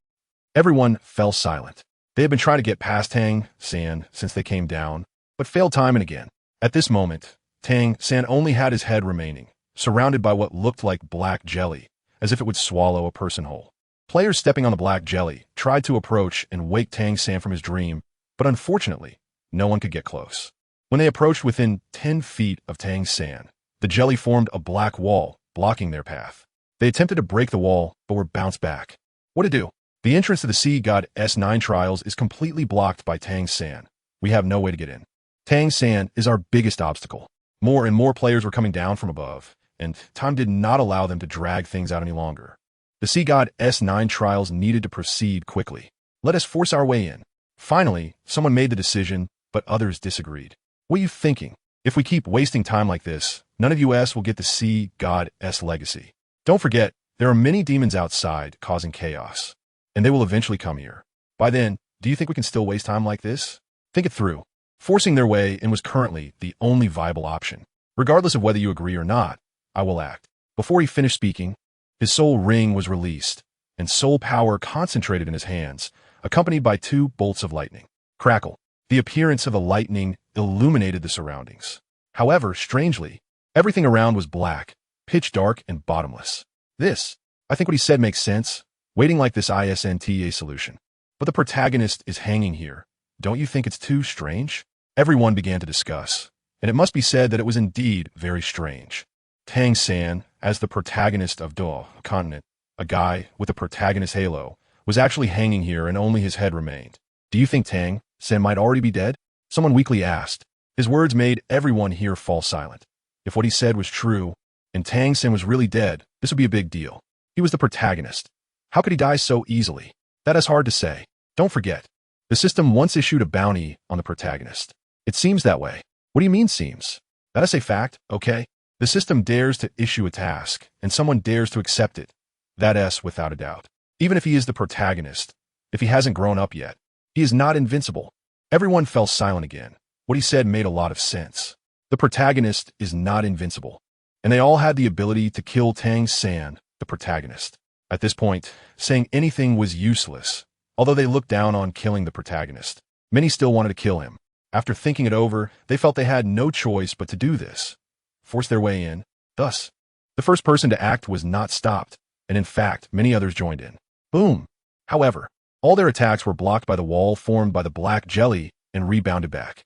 Everyone fell silent. They had been trying to get past Tang San since they came down, but failed time and again. At this moment, Tang San only had his head remaining, surrounded by what looked like black jelly, as if it would swallow a person whole. Players stepping on the black jelly tried to approach and wake Tang San from his dream, but unfortunately, no one could get close. When they approached within 10 feet of Tang San, the jelly formed a black wall, blocking their path. They attempted to break the wall, but were bounced back. What to do? The entrance to the Sea God S9 trials is completely blocked by Tang San. We have no way to get in. Tang San is our biggest obstacle. More and more players were coming down from above, and time did not allow them to drag things out any longer. The Sea God S9 trials needed to proceed quickly. Let us force our way in. Finally, someone made the decision, but others disagreed. What are you thinking? If we keep wasting time like this, none of us will get the Sea God S Legacy. Don't forget, there are many demons outside causing chaos, and they will eventually come here. By then, do you think we can still waste time like this? Think it through. Forcing their way in was currently the only viable option. Regardless of whether you agree or not, I will act. Before he finished speaking, his soul ring was released, and soul power concentrated in his hands, accompanied by 2 bolts of lightning. Crackle. The appearance of the lightning illuminated the surroundings. However, strangely, everything around was black, pitch dark, and bottomless. I think what he said makes sense. Waiting like this isn't a solution. But the protagonist is hanging here. Don't you think it's too strange? Everyone began to discuss, and it must be said that it was indeed very strange. Tang San, as the protagonist of Douluo continent, a guy with a protagonist halo, was actually hanging here and only his head remained. Do you think Tang San might already be dead? Someone weakly asked. His words made everyone here fall silent. If what he said was true, and Tang San was really dead, this would be a big deal. He was the protagonist. How could he die so easily? That is hard to say. Don't forget, the system once issued a bounty on the protagonist. It seems that way. What do you mean seems? That is a fact, okay? The system dares to issue a task, and someone dares to accept it. That is without a doubt. Even if he is the protagonist, if he hasn't grown up yet, he is not invincible. Everyone fell silent again. What he said made a lot of sense. The protagonist is not invincible, and they all had the ability to kill Tang San, the protagonist. At this point, saying anything was useless. Although they looked down on killing the protagonist, many still wanted to kill him. After thinking it over, they felt they had no choice but to do this. Force their way in. Thus, the first person to act was not stopped, and in fact, many others joined in. Boom! However, all their attacks were blocked by the wall formed by the black jelly and rebounded back.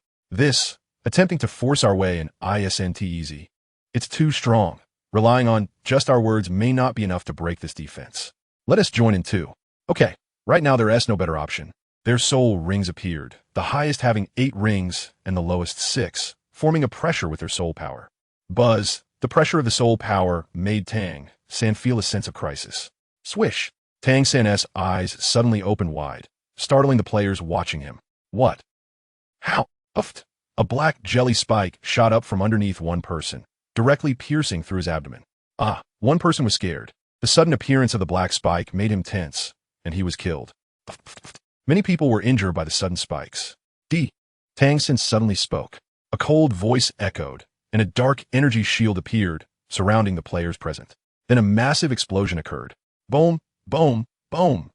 Attempting to force our way in isn't easy. It's too strong. Relying on just our words may not be enough to break this defense. Let us join in too. Okay. Right now there is no better option. Their soul rings appeared, the highest having 8 rings and the lowest 6, forming a pressure with their soul power. Buzz, the pressure of the soul power made Tang San feel a sense of crisis. Swish! Tang San's eyes suddenly opened wide, startling the players watching him. What? How? Uffed! A black jelly spike shot up from underneath one person, directly piercing through his abdomen. One person was scared. The sudden appearance of the black spike made him tense, and he was killed. Many people were injured by the sudden spikes. Tang San suddenly spoke. A cold voice echoed, and a dark energy shield appeared, surrounding the players present. Then a massive explosion occurred. Boom, boom, boom.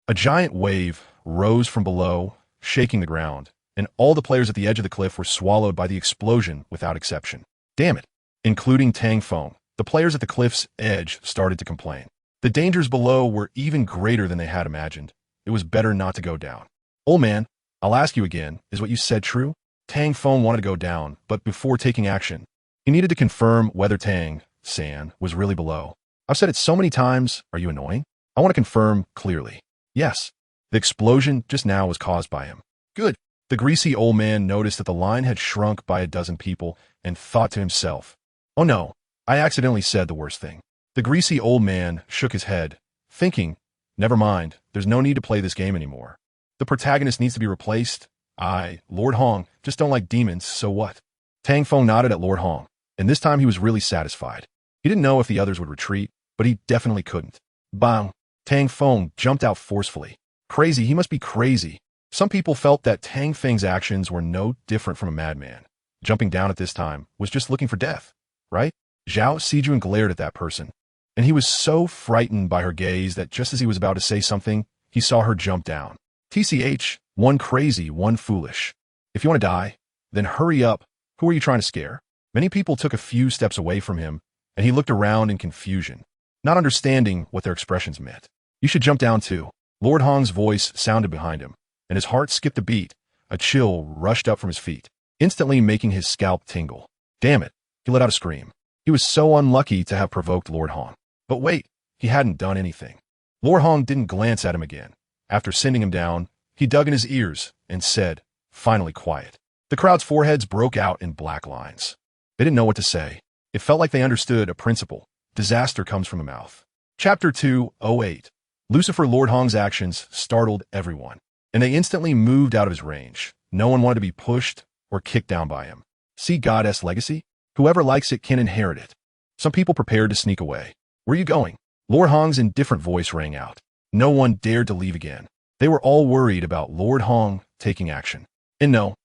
A giant wave rose from below, shaking the ground, and all the players at the edge of the cliff were swallowed by the explosion without exception. Damn it! Including Tang Feng, the players at the cliff's edge started to complain. The dangers below were even greater than they had imagined. It was better not to go down. Old man, I'll ask you again, is what you said true? Tang Feng wanted to go down, but before taking action, he needed to confirm whether Tang San was really below. I've said it so many times, are you annoying? I want to confirm clearly. Yes, the explosion just now was caused by him. Good. The greasy old man noticed that the line had shrunk by a dozen people and thought to himself, oh no, I accidentally said the worst thing. The greasy old man shook his head, thinking, never mind, there's no need to play this game anymore. The protagonist needs to be replaced. Lord Hong, just don't like demons, so what? Tang Feng nodded at Lord Hong, and this time he was really satisfied. He didn't know if the others would retreat, but he definitely couldn't. Bang! Tang Feng jumped out forcefully. Crazy, he must be crazy. Some people felt that Tang Feng's actions were no different from a madman. Jumping down at this time was just looking for death, right? Zhao Sijun glared at that person, and he was so frightened by her gaze that just as he was about to say something, he saw her jump down. TCH, one crazy, one foolish. If you want to die, then hurry up. Who are you trying to scare? Many people took a few steps away from him, and he looked around in confusion, not understanding what their expressions meant. You should jump down too. Lord Hong's voice sounded behind him, and his heart skipped a beat. A chill rushed up from his feet, instantly making his scalp tingle. Damn it, he let out a scream. He was so unlucky to have provoked Lord Hong. But wait, he hadn't done anything. Lord Hong didn't glance at him again. After sending him down, he dug in his ears and said, finally quiet. The crowd's foreheads broke out in black lines. They didn't know what to say. It felt like they understood a principle. Disaster comes from the mouth. Chapter 208. Lucifer. Lord Hong's actions startled everyone, and they instantly moved out of his range. No one wanted to be pushed or kicked down by him. See Goddess Legacy? Whoever likes it can inherit it. Some people prepared to sneak away. Where are you going? Lord Hong's indifferent voice rang out. No one dared to leave again. They were all worried about Lord Hong taking action. And no,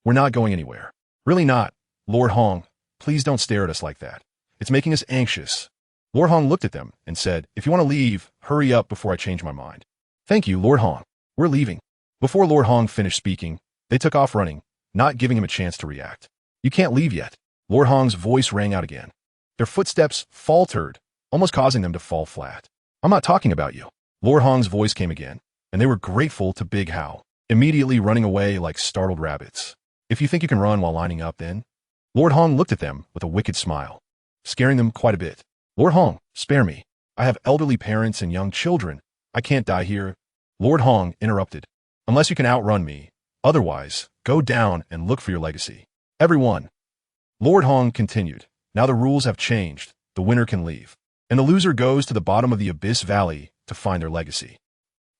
we're not going anywhere. Really not. Lord Hong, please don't stare at us like that. It's making us anxious. Lord Hong looked at them and said, if you want to leave, hurry up before I change my mind. Thank you, Lord Hong. We're leaving. Before Lord Hong finished speaking, they took off running, not giving him a chance to react. You can't leave yet. Lord Hong's voice rang out again. Their footsteps faltered, almost causing them to fall flat. I'm not talking about you. Lord Hong's voice came again, and they were grateful to Big Hao, immediately running away like startled rabbits. If you think you can run while lining up, then? Lord Hong looked at them with a wicked smile, scaring them quite a bit. Lord Hong, spare me. I have elderly parents and young children. I can't die here. Lord Hong interrupted. Unless you can outrun me. Otherwise, go down and look for your legacy. Everyone. Lord Hong continued. Now the rules have changed. The winner can leave, and the loser goes to the bottom of the Abyss Valley to find their legacy.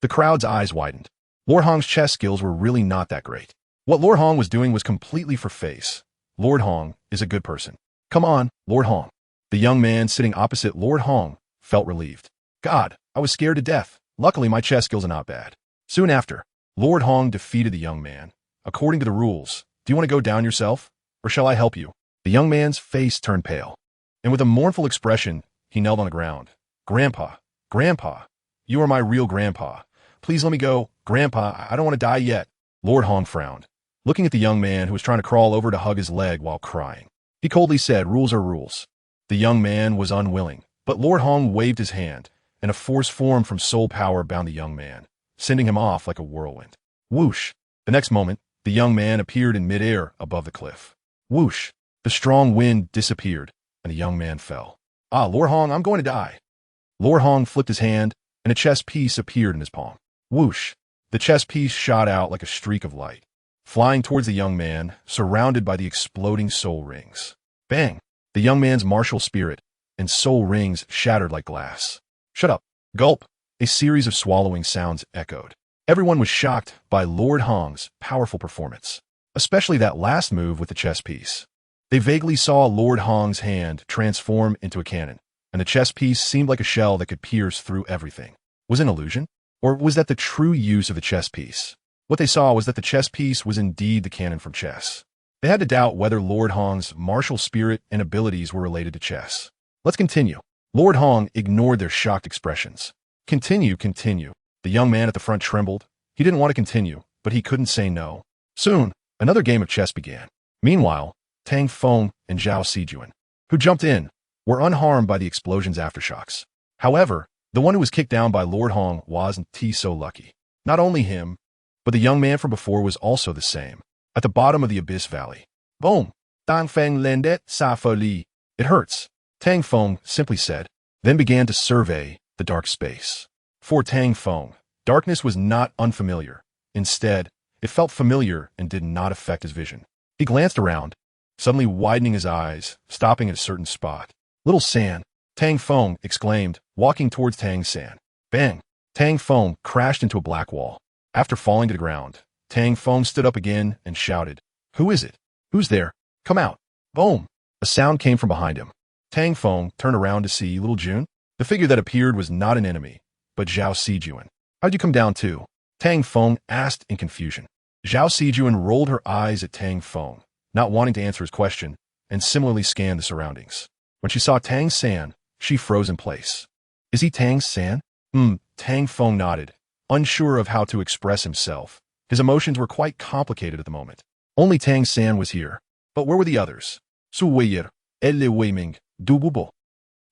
The crowd's eyes widened. Lord Hong's chess skills were really not that great. What Lord Hong was doing was completely for face. Lord Hong is a good person. Come on, Lord Hong. The young man sitting opposite Lord Hong felt relieved. God, I was scared to death. Luckily, my chess skills are not bad. Soon after, Lord Hong defeated the young man. According to the rules, do you want to go down yourself, or shall I help you? The young man's face turned pale, and with a mournful expression, he knelt on the ground. Grandpa, Grandpa, you are my real grandpa. Please let me go. Grandpa, I don't want to die yet. Lord Hong frowned, looking at the young man who was trying to crawl over to hug his leg while crying. He coldly said, rules are rules. The young man was unwilling, but Lord Hong waved his hand, and a force formed from soul power bound the young man, sending him off like a whirlwind. Whoosh! The next moment, the young man appeared in midair above the cliff. Whoosh! The strong wind disappeared, and the young man fell. Lord Hong, I'm going to die. Lord Hong flipped his hand, and a chess piece appeared in his palm. Whoosh! The chess piece shot out like a streak of light, flying towards the young man, surrounded by the exploding soul rings. Bang! The young man's martial spirit and soul rings shattered like glass. Shut up. Gulp. A series of swallowing sounds echoed. Everyone was shocked by Lord Hong's powerful performance, especially that last move with the chess piece. They vaguely saw Lord Hong's hand transform into a cannon, and the chess piece seemed like a shell that could pierce through everything. Was it an illusion? Or was that the true use of the chess piece? What they saw was that the chess piece was indeed the cannon from chess. They had to doubt whether Lord Hong's martial spirit and abilities were related to chess. Let's continue. Lord Hong ignored their shocked expressions. Continue. The young man at the front trembled. He didn't want to continue, but he couldn't say no. Soon, another game of chess began. Meanwhile, Tang Feng and Zhao Sijun, who jumped in, were unharmed by the explosion's aftershocks. However, the one who was kicked down by Lord Hong wasn't so lucky. Not only him, but the young man from before was also the same. At the bottom of the Abyss Valley. Boom! Tang Feng lendet sa folie. It hurts, Tang Feng simply said, then began to survey the dark space. For Tang Feng, darkness was not unfamiliar. Instead, it felt familiar and did not affect his vision. He glanced around, suddenly widening his eyes, stopping at a certain spot. Little San, Tang Feng exclaimed, walking towards Tang San. Bang! Tang Feng crashed into a black wall. After falling to the ground, Tang Feng stood up again and shouted, "Who is it? Who's there? Come out." Boom! A sound came from behind him. Tang Feng turned around to see little June. The figure that appeared was not an enemy, but Zhao Sijuan. "How'd you come down too?" Tang Feng asked in confusion. Zhao Sijuan rolled her eyes at Tang Feng, not wanting to answer his question, and similarly scanned the surroundings. When she saw Tang San, she froze in place. "Is he Tang San?" Tang Feng nodded, unsure of how to express himself. His emotions were quite complicated at the moment. Only Tang San was here. But where were the others? Su Weiyer, Elle Weiming, Douluo.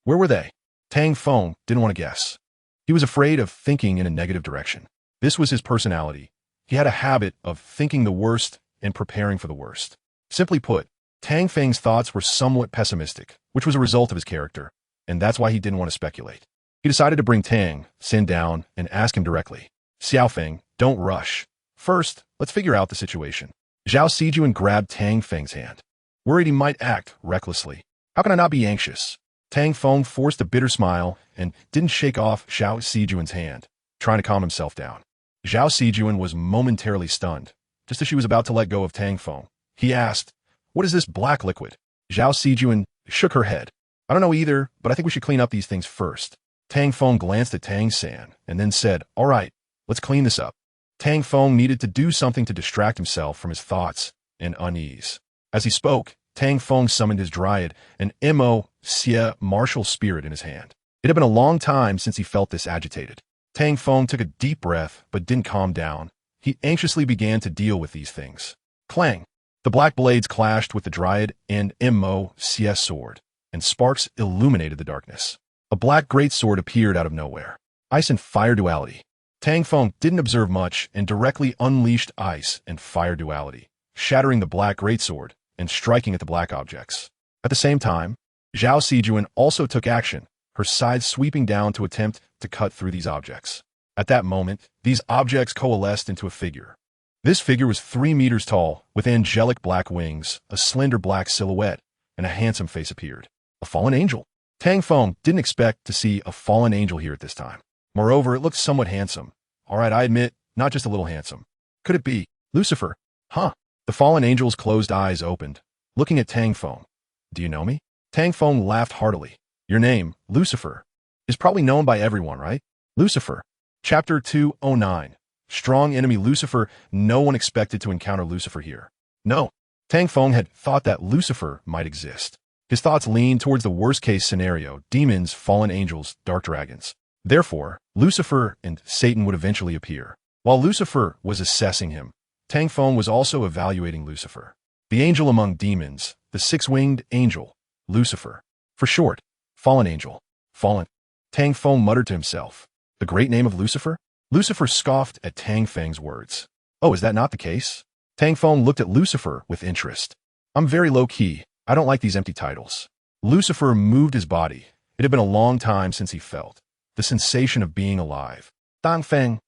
Where were they? Tang Feng didn't want to guess. He was afraid of thinking in a negative direction. This was his personality. He had a habit of thinking the worst and preparing for the worst. Simply put, Tang Feng's thoughts were somewhat pessimistic, which was a result of his character, and that's why he didn't want to speculate. He decided to bring Tang San down and ask him directly. "Xiao Feng, don't rush. First, let's figure out the situation." Zhao Sijuan grabbed Tang Feng's hand, worried he might act recklessly. "How can I not be anxious?" Tang Feng forced a bitter smile and didn't shake off Zhao Sijuan's hand, trying to calm himself down. Zhao Sijuan was momentarily stunned. Just as she was about to let go of Tang Feng, he asked, "What is this black liquid?" Zhao Sijuan shook her head. "I don't know either, but I think we should clean up these things first." Tang Feng glanced at Tang San and then said, "All right, let's clean this up." Tang Feng needed to do something to distract himself from his thoughts and unease. As he spoke, Tang Feng summoned his dryad, an Mo Xie martial spirit in his hand. It had been a long time since he felt this agitated. Tang Feng took a deep breath but didn't calm down. He anxiously began to deal with these things. Clang! The black blades clashed with the dryad and Mo Xie sword, and sparks illuminated the darkness. A black great sword appeared out of nowhere. Ice and fire duality. Tang Feng didn't observe much and directly unleashed ice and fire duality, shattering the black greatsword and striking at the black objects. At the same time, Zhao Sijuan also took action, her scythe sweeping down to attempt to cut through these objects. At that moment, these objects coalesced into a figure. This figure was 3 meters tall, with angelic black wings, a slender black silhouette, and a handsome face appeared. A fallen angel. Tang Feng didn't expect to see a fallen angel here at this time. Moreover, it looked somewhat handsome. All right, I admit, not just a little handsome. Could it be Lucifer? Huh? The fallen angel's closed eyes opened, looking at Tang Feng. "Do you know me?" Tang Feng laughed heartily. "Your name, Lucifer, is probably known by everyone, right?" Lucifer. Chapter 209. Strong enemy Lucifer. No one expected to encounter Lucifer here. No. Tang Feng had thought that Lucifer might exist. His thoughts leaned towards the worst-case scenario: demons, fallen angels, dark dragons. Therefore, Lucifer and Satan would eventually appear. While Lucifer was assessing him, Tang Feng was also evaluating Lucifer. The angel among demons, the six-winged angel, Lucifer. For short, fallen angel. Fallen. Tang Feng muttered to himself. The great name of Lucifer? Lucifer scoffed at Tang Feng's words. "Oh, is that not the case?" Tang Feng looked at Lucifer with interest. "I'm very low-key. I don't like these empty titles." Lucifer moved his body. It had been a long time since he felt the sensation of being alive. Tang Feng.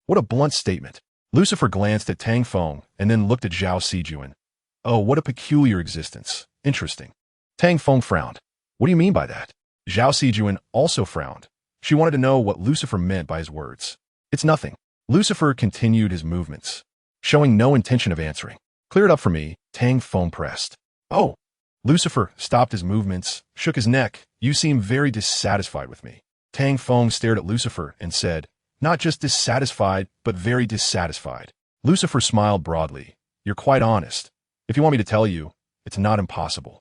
What a blunt statement. Lucifer glanced at Tang Feng and then looked at Zhao Sijuan. "Oh, what a peculiar existence. Interesting." Tang Feng frowned. "What do you mean by that?" Zhao Sijuan also frowned. She wanted to know what Lucifer meant by his words. "It's nothing." Lucifer continued his movements, showing no intention of answering. "Clear it up for me," Tang Feng pressed. "Oh." Lucifer stopped his movements, shook his neck. "You seem very dissatisfied with me." Tang Feng stared at Lucifer and said, "Not just dissatisfied, but very dissatisfied." Lucifer smiled broadly. "You're quite honest. If you want me to tell you, it's not impossible."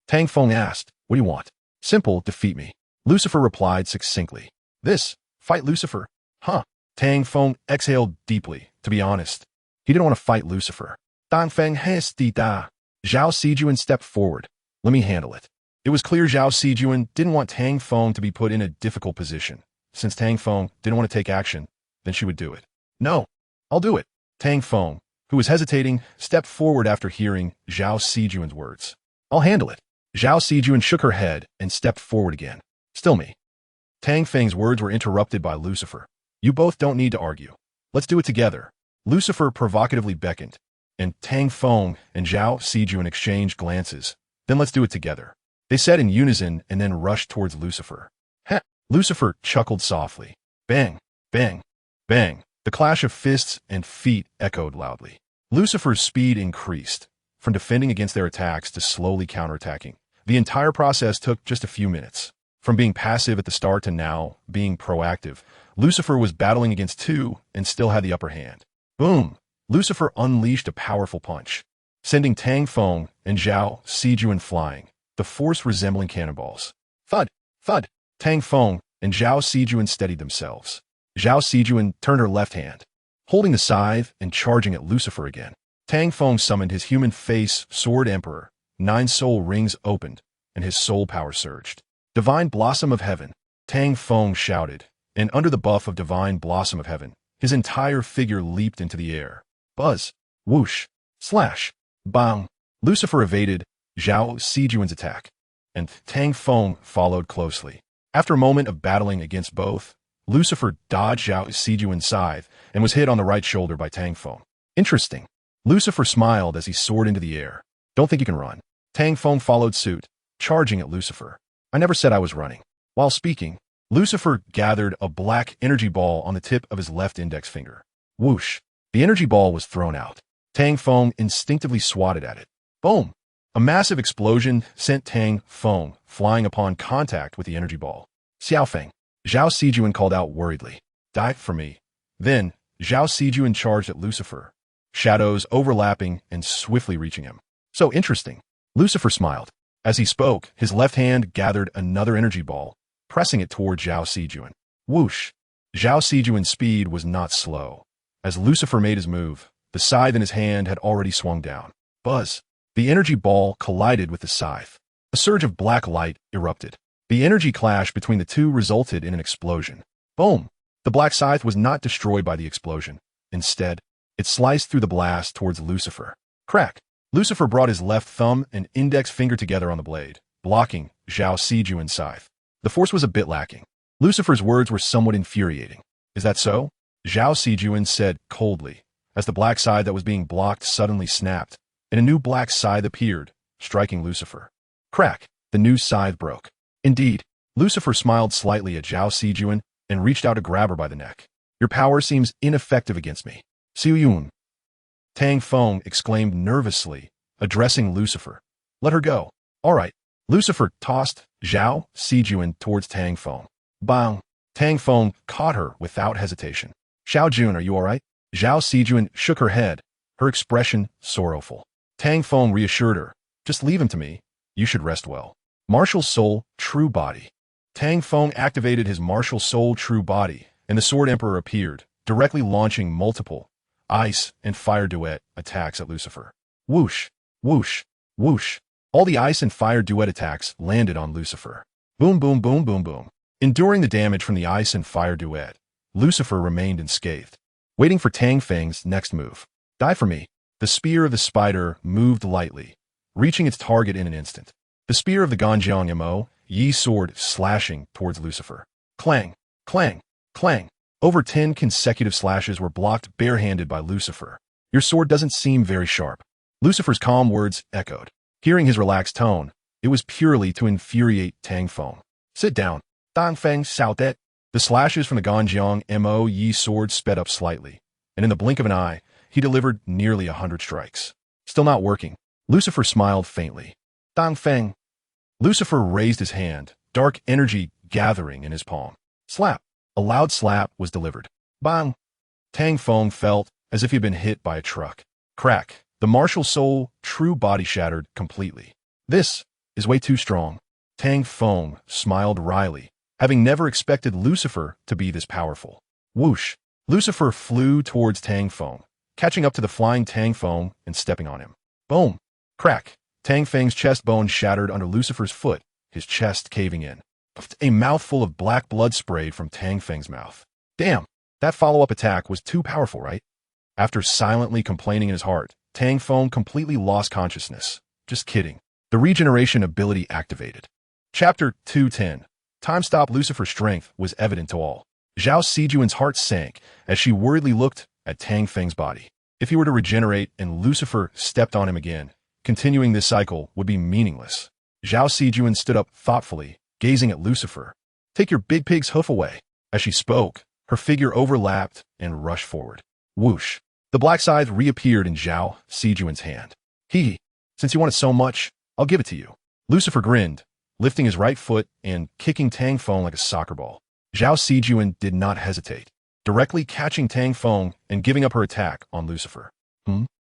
Tang Feng asked, "What do you want?" "Simple, defeat me." Lucifer replied succinctly. "This? Fight Lucifer? Huh?" Tang Feng exhaled deeply. To be honest, he didn't want to fight Lucifer. Tang Feng hesti da. Zhao Sijuan stepped forward. "Let me handle it." It was clear Zhao Sijuan didn't want Tang Feng to be put in a difficult position. Since Tang Feng didn't want to take action, then she would do it. "No, I'll do it." Tang Feng, who was hesitating, stepped forward after hearing Zhao Sijuan's words. "I'll handle it." Zhao Sijuan shook her head and stepped forward again. "Still me." Tang Feng's words were interrupted by Lucifer. "You both don't need to argue. Let's do it together." Lucifer provocatively beckoned, and Tang Feng and Zhao Sijuan exchanged glances. "Then let's do it together," they said in unison and then rushed towards Lucifer. Heh! Lucifer chuckled softly. Bang! Bang! Bang! The clash of fists and feet echoed loudly. Lucifer's speed increased, from defending against their attacks to slowly counterattacking. The entire process took just a few minutes. From being passive at the start to now being proactive, Lucifer was battling against two and still had the upper hand. Boom! Lucifer unleashed a powerful punch, sending Tang Feng and Zhao Sijuan flying, the force resembling cannonballs. Thud! Thud! Tang Feng and Zhao Sijuan steadied themselves. Zhao Sijuan turned her left hand, holding the scythe and charging at Lucifer again. Tang Feng summoned his human face Sword Emperor. 9 soul rings opened, and his soul power surged. Divine Blossom of Heaven, Tang Feng shouted, and under the buff of Divine Blossom of Heaven, his entire figure leaped into the air. Buzz, whoosh, slash, bang. Lucifer evaded Zhao Sijuan's attack, and Tang Feng followed closely. After a moment of battling against both, Lucifer dodged Zhao Sijuan's scythe and was hit on the right shoulder by Tang Feng. Interesting. Lucifer smiled as he soared into the air. Don't think you can run. Tang Feng followed suit, charging at Lucifer. I never said I was running. While speaking, Lucifer gathered a black energy ball on the tip of his left index finger. Whoosh! The energy ball was thrown out. Tang Feng instinctively swatted at it. Boom! A massive explosion sent Tang Feng flying upon contact with the energy ball. Xiaofeng. Zhao Sijuan called out worriedly. Die for me. Then, Zhao Sijuan charged at Lucifer, shadows overlapping and swiftly reaching him. So interesting. Lucifer smiled. As he spoke, his left hand gathered another energy ball, pressing it toward Zhao Sijuan. Whoosh! Zhao Sijuan's speed was not slow. As Lucifer made his move, the scythe in his hand had already swung down. Buzz! The energy ball collided with the scythe. A surge of black light erupted. The energy clash between the two resulted in an explosion. Boom! The black scythe was not destroyed by the explosion. Instead, it sliced through the blast towards Lucifer. Crack! Lucifer brought his left thumb and index finger together on the blade, blocking Zhao Sijuan's scythe. The force was a bit lacking. Lucifer's words were somewhat infuriating. Is that so? Zhao Sijuan said coldly, as the black scythe that was being blocked suddenly snapped, and a new black scythe appeared, striking Lucifer. Crack! The new scythe broke. Indeed, Lucifer smiled slightly at Zhao Sijuan and reached out to grab her by the neck. Your power seems ineffective against me. Xiuyun. Tang Feng exclaimed nervously, addressing Lucifer. Let her go. All right. Lucifer tossed Zhao Sijuan towards Tang Feng. Bang! Tang Feng caught her without hesitation. Xiao Jun, are you all right? Zhao Sijuan shook her head, her expression sorrowful. Tang Feng reassured her. Just leave him to me. You should rest well. Martial Soul, True Body. Tang Feng activated his Martial Soul, True Body, and the Sword Emperor appeared, directly launching multiple ice and fire duet attacks at Lucifer. Whoosh, whoosh, whoosh. All the ice and fire duet attacks landed on Lucifer. Boom, boom, boom, boom, boom. Enduring the damage from the ice and fire duet, Lucifer remained unscathed, waiting for Tang Feng's next move. Die for me. The spear of the spider moved lightly, reaching its target in an instant. The spear of the Ganjiang Mo, Yi sword slashing towards Lucifer. Clang, clang, clang. Over 10 consecutive slashes were blocked barehanded by Lucifer. Your sword doesn't seem very sharp. Lucifer's calm words echoed. Hearing his relaxed tone, it was purely to infuriate Tang Feng. Sit down. Tang Feng shouted. The slashes from the Ganjiang Mo Yi sword sped up slightly, and in the blink of an eye, he delivered nearly 100 strikes. Still not working. Lucifer smiled faintly. Tang Feng. Lucifer raised his hand, dark energy gathering in his palm. Slap. A loud slap was delivered. Bang! Tang Feng felt as if he had been hit by a truck. Crack! The martial soul, true body shattered completely. This is way too strong. Tang Feng smiled wryly, having never expected Lucifer to be this powerful. Whoosh! Lucifer flew towards Tang Feng, catching up to the flying Tang Feng and stepping on him. Boom! Crack! Tang Feng's chest bone shattered under Lucifer's foot, his chest caving in. A mouthful of black blood sprayed from Tang Feng's mouth. Damn, that follow-up attack was too powerful, right? After silently complaining in his heart, Tang Feng completely lost consciousness. Just kidding. The regeneration ability activated. Chapter 210. Time stop. Lucifer's strength was evident to all. Zhao Sijuan's heart sank as she worriedly looked at Tang Feng's body. If he were to regenerate and Lucifer stepped on him again, continuing this cycle would be meaningless. Zhao Sijuan stood up thoughtfully, gazing at Lucifer. Take your big pig's hoof away. As she spoke, Her figure overlapped and rushed forward. Whoosh! The black scythe reappeared in Zhao Sijuan's hand. Hee, since you want it so much, I'll give it to you. Lucifer grinned, lifting his right foot and kicking Tang Feng like a soccer ball. Zhao Sijuan did not hesitate, directly catching Tang Feng and giving up her attack on Lucifer.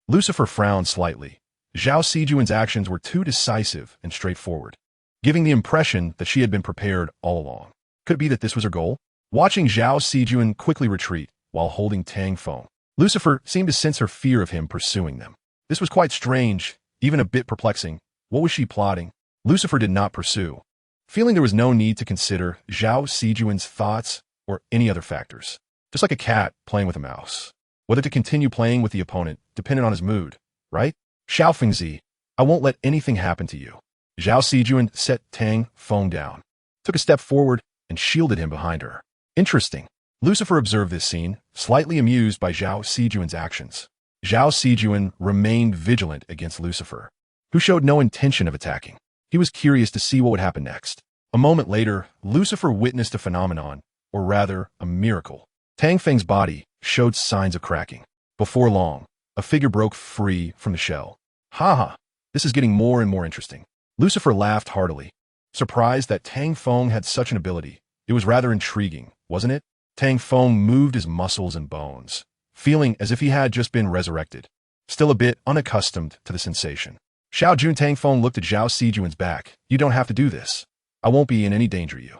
Lucifer frowned slightly. Zhao Sijuan's actions were too decisive and straightforward, giving the impression that she had been prepared all along. Could it be that this was her goal? Watching Zhao Sijuan quickly retreat while holding Tang Feng, Lucifer seemed to sense her fear of him pursuing them. This was quite strange, even a bit perplexing. What was she plotting? Lucifer did not pursue, feeling there was no need to consider Zhao Sijuan's thoughts or any other factors. Just like a cat playing with a mouse. Whether to continue playing with the opponent depended on his mood, right? Xiao Fengzi, I won't let anything happen to you. Zhao Sijuan set Tang Feng down, took a step forward, and shielded him behind her. Interesting. Lucifer observed this scene, slightly amused by Zhao Sijuan's actions. Zhao Sijuan remained vigilant against Lucifer, who showed no intention of attacking. He was curious to see what would happen next. A moment later, Lucifer witnessed a phenomenon, or rather, a miracle. Tang Feng's body showed signs of cracking. Before long, a figure broke free from the shell. Ha! This is getting more and more interesting. Lucifer laughed heartily, surprised that Tang Feng had such an ability. It was rather intriguing, wasn't it? Tang Feng moved his muscles and bones, feeling as if he had just been resurrected, still a bit unaccustomed to the sensation. Xiao Jun Tang Feng looked at Zhao Sijuan's back. You don't have to do this. I won't be in any danger you.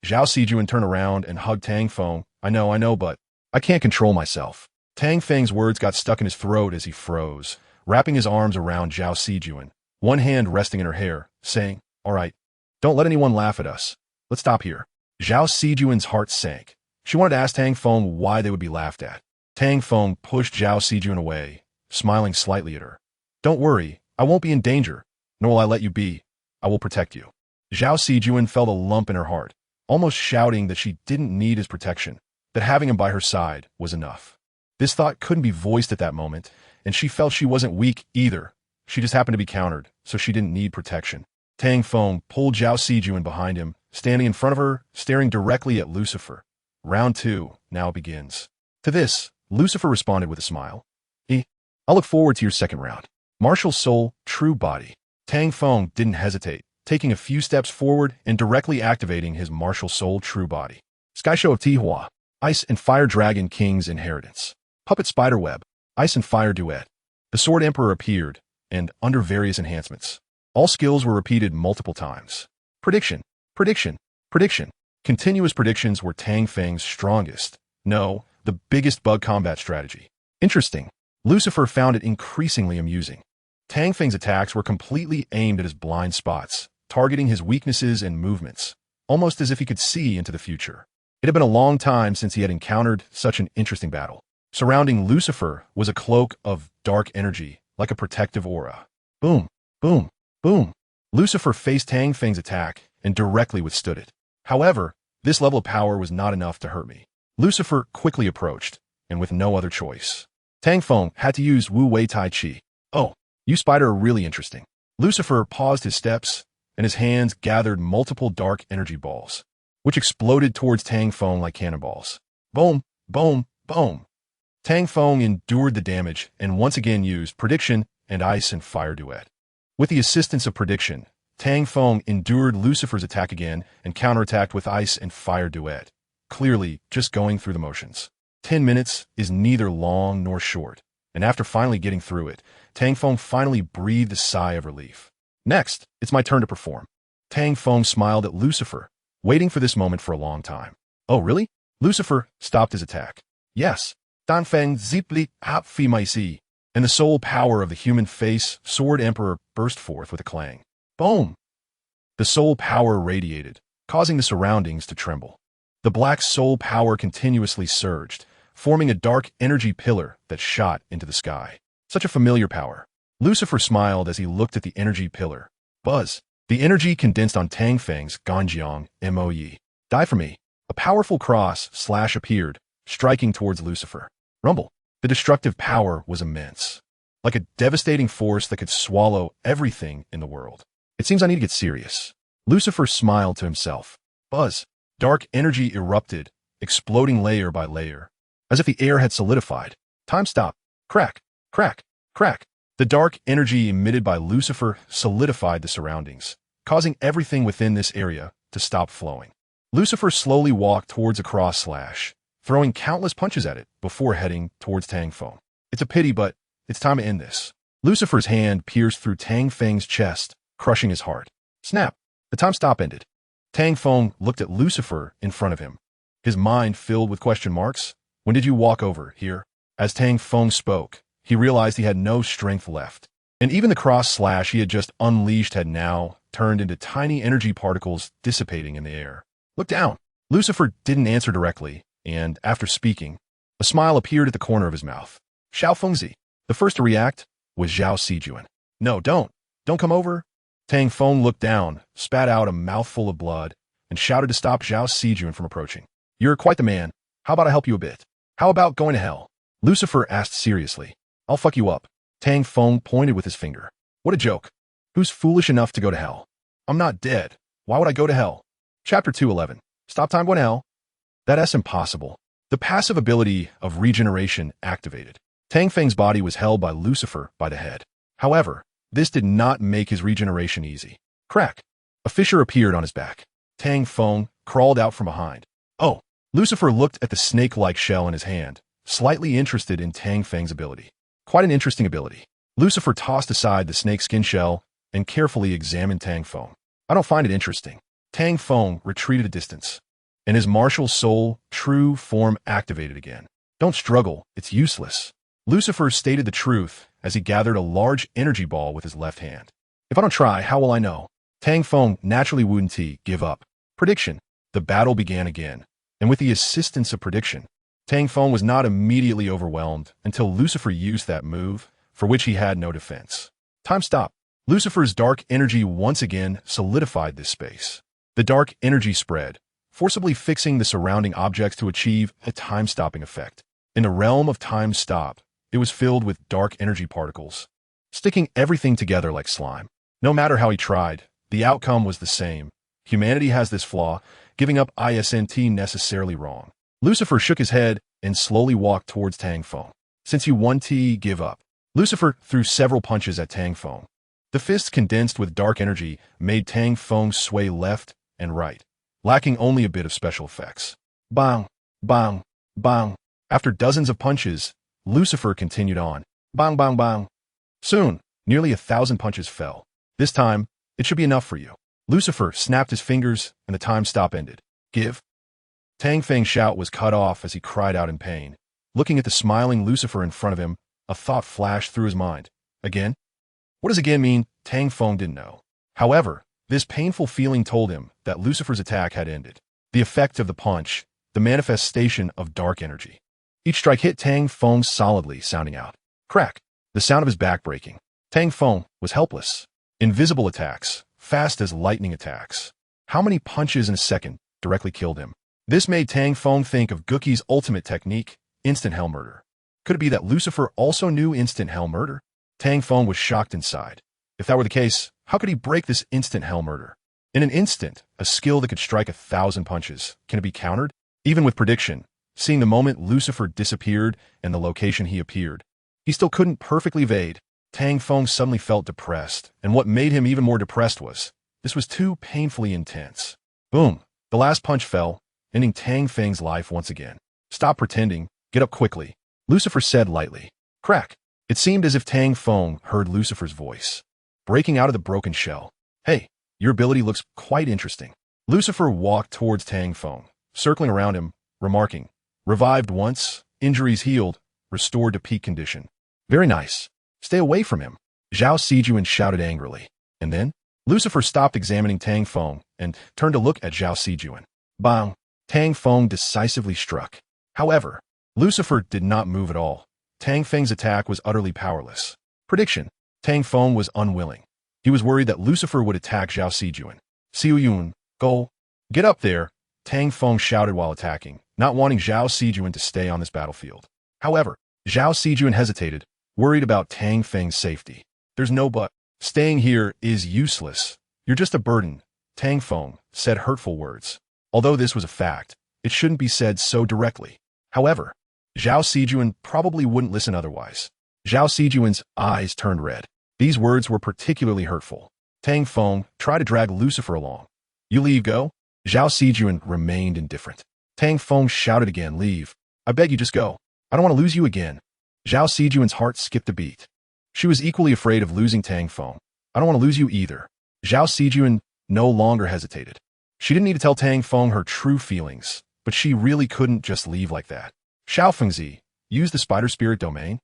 Zhao Sijuan turned around and hugged Tang Feng. I know, but I can't control myself. Tang Feng's words got stuck in his throat as he froze, wrapping his arms around Zhao Sijuan, one hand resting in her hair, saying, All right, don't let anyone laugh at us. Let's stop here. Zhao Sijuan's heart sank. She wanted to ask Tang Feng why they would be laughed at. Tang Feng pushed Zhao Sijuan away, smiling slightly at her. Don't worry, I won't be in danger, nor will I let you be. I will protect you. Zhao Sijuan felt a lump in her heart, almost shouting that she didn't need his protection, that having him by her side was enough. This thought couldn't be voiced at that moment, and she felt she wasn't weak either. She just happened to be countered, so she didn't need protection. Tang Feng pulled Zhao Sijuan behind him, standing in front of her, staring directly at Lucifer. Round 2 now begins. To this, Lucifer responded with a smile. I'll look forward to your second round. Martial soul, true body. Tang Feng didn't hesitate, taking a few steps forward and directly activating his martial soul, true body. Sky Show of Tihua, Ice and Fire Dragon King's Inheritance. Puppet Spiderweb, Ice and Fire Duet. The Sword Emperor appeared, and under various enhancements. All skills were repeated multiple times. Prediction. Continuous predictions were Tang Feng's strongest. No, the biggest bug combat strategy. Interesting. Lucifer found it increasingly amusing. Tang Feng's attacks were completely aimed at his blind spots, targeting his weaknesses and movements, almost as if he could see into the future. It had been a long time since he had encountered such an interesting battle. Surrounding Lucifer was a cloak of dark energy, like a protective aura. Boom, boom, boom. Lucifer faced Tang Feng's attack and directly withstood it. However, this level of power was not enough to hurt me. Lucifer quickly approached, and with no other choice, Tang Feng had to use Wu Wei Tai Chi. Oh, you spider are really interesting. Lucifer paused his steps, and his hands gathered multiple dark energy balls, which exploded towards Tang Feng like cannonballs. Boom, boom, boom. Tang Feng endured the damage and once again used Prediction and Ice and Fire Duet. With the assistance of Prediction, Tang Feng endured Lucifer's attack again and counterattacked with Ice and Fire Duet, clearly just going through the motions. 10 minutes is neither long nor short, and after finally getting through it, Tang Feng finally breathed a sigh of relief. Next, it's my turn to perform. Tang Feng smiled at Lucifer, waiting for this moment for a long time. Oh, really? Lucifer stopped his attack. Yes. Dan Feng Zipli Hap Fi Mai Si. And the soul power of the human face, Sword Emperor, burst forth with a clang. Boom! The soul power radiated, causing the surroundings to tremble. The black soul power continuously surged, forming a dark energy pillar that shot into the sky. Such a familiar power. Lucifer smiled as he looked at the energy pillar. Buzz. The energy condensed on Tang Feng's Ganjiang Moe. Die for me. A powerful cross slash appeared, striking towards Lucifer. Rumble. The destructive power was immense, like a devastating force that could swallow everything in the world. It seems I need to get serious. Lucifer smiled to himself. Buzz. Dark energy erupted, exploding layer by layer, as if the air had solidified. Time stopped. Crack, crack, crack. The dark energy emitted by Lucifer solidified the surroundings, causing everything within this area to stop flowing. Lucifer slowly walked towards a cross slash, throwing countless punches at it before heading towards Tang Feng. It's a pity, but it's time to end this. Lucifer's hand pierced through Tang Feng's chest, crushing his heart. Snap! The time stop ended. Tang Feng looked at Lucifer in front of him, his mind filled with question marks. When did you walk over here? As Tang Feng spoke, he realized he had no strength left, and even the cross slash he had just unleashed had now turned into tiny energy particles dissipating in the air. Look down. Lucifer didn't answer directly, and after speaking, a smile appeared at the corner of his mouth. Xiao Fengzi. The first to react was Zhao Sijuan. No, don't come over. Tang Feng looked down, spat out a mouthful of blood, and shouted to stop Zhao Sijuan from approaching. You're quite the man. How about I help you a bit? How about going to hell? Lucifer asked seriously. I'll fuck you up. Tang Feng pointed with his finger. What a joke. Who's foolish enough to go to hell? I'm not dead. Why would I go to hell? Chapter 211. Stop time going to hell? That's impossible. The passive ability of regeneration activated. Tang Feng's body was held by Lucifer by the head. However, this did not make his regeneration easy. Crack. A fissure appeared on his back. Tang Feng crawled out from behind. Oh. Lucifer looked at the snake-like shell in his hand, slightly interested in Tang Feng's ability. Quite an interesting ability. Lucifer tossed aside the snakeskin shell and carefully examined Tang Feng. I don't find it interesting. Tang Feng retreated a distance, and his martial soul, true form activated again. Don't struggle, it's useless. Lucifer stated the truth as he gathered a large energy ball with his left hand. If I don't try, how will I know? Tang Feng naturally wouldn't give up. Prediction. The battle began again, and with the assistance of prediction, Tang Feng was not immediately overwhelmed until Lucifer used that move, for which he had no defense. Time stopped. Lucifer's dark energy once again solidified this space. The dark energy spread, forcibly fixing the surrounding objects to achieve a time-stopping effect. In the realm of time stop, it was filled with dark energy particles, sticking everything together like slime. No matter how he tried, the outcome was the same. Humanity has this flaw, giving up isn't necessarily wrong. Lucifer shook his head and slowly walked towards Tang Feng. Since you want to give up. Lucifer threw several punches at Tang Feng. The fists condensed with dark energy made Tang Feng sway left and right, lacking only a bit of special effects. Bang, bang, bang. After dozens of punches, Lucifer continued on. Bang, bang, bang. Soon, nearly 1,000 punches fell. This time, it should be enough for you. Lucifer snapped his fingers and the time stop ended. Give. Tang Feng's shout was cut off as he cried out in pain. Looking at the smiling Lucifer in front of him, a thought flashed through his mind. Again? What does again mean? Tang Feng didn't know. However, this painful feeling told him that Lucifer's attack had ended. The effect of the punch, the manifestation of dark energy. Each strike hit Tang Feng solidly, sounding out. Crack. The sound of his back breaking. Tang Feng was helpless. Invisible attacks, fast as lightning attacks. How many punches in a second directly killed him? This made Tang Feng think of Gookie's ultimate technique, instant hell murder. Could it be that Lucifer also knew instant hell murder? Tang Feng was shocked inside. If that were the case, how could he break this instant hell murder? In an instant, a skill that could strike 1,000 punches. Can it be countered? Even with prediction, seeing the moment Lucifer disappeared and the location he appeared, he still couldn't perfectly evade. Tang Feng suddenly felt depressed, and what made him even more depressed was, this was too painfully intense. Boom! The last punch fell, ending Tang Feng's life once again. Stop pretending, get up quickly, Lucifer said lightly. Crack! It seemed as if Tang Feng heard Lucifer's voice, breaking out of the broken shell. Hey, your ability looks quite interesting. Lucifer walked towards Tang Feng, circling around him, remarking, revived once, injuries healed, restored to peak condition. Very nice. Stay away from him. Zhao Sijuan shouted angrily. And then, Lucifer stopped examining Tang Feng and turned to look at Zhao Sijuan. Bang! Tang Feng decisively struck. However, Lucifer did not move at all. Tang Feng's attack was utterly powerless. Prediction. Tang Feng was unwilling. He was worried that Lucifer would attack Zhao Sijuan. Siuyun, go. Get up there, Tang Feng shouted while attacking, not wanting Zhao Sijuan to stay on this battlefield. However, Zhao Sijuan hesitated, worried about Tang Feng's safety. There's no but. Staying here is useless. You're just a burden, Tang Feng said hurtful words. Although this was a fact, it shouldn't be said so directly. However, Zhao Sijuan probably wouldn't listen otherwise. Zhao Sijuan's eyes turned red. These words were particularly hurtful. Tang Feng tried to drag Lucifer along. You leave, go? Zhao Sijuan remained indifferent. Tang Feng shouted again, leave. I beg you, just go. I don't want to lose you again. Zhao Sijuan's heart skipped a beat. She was equally afraid of losing Tang Feng. I don't want to lose you either. Zhao Sijuan no longer hesitated. She didn't need to tell Tang Feng her true feelings, but she really couldn't just leave like that. Xiao Fengzi, use the spider spirit domain?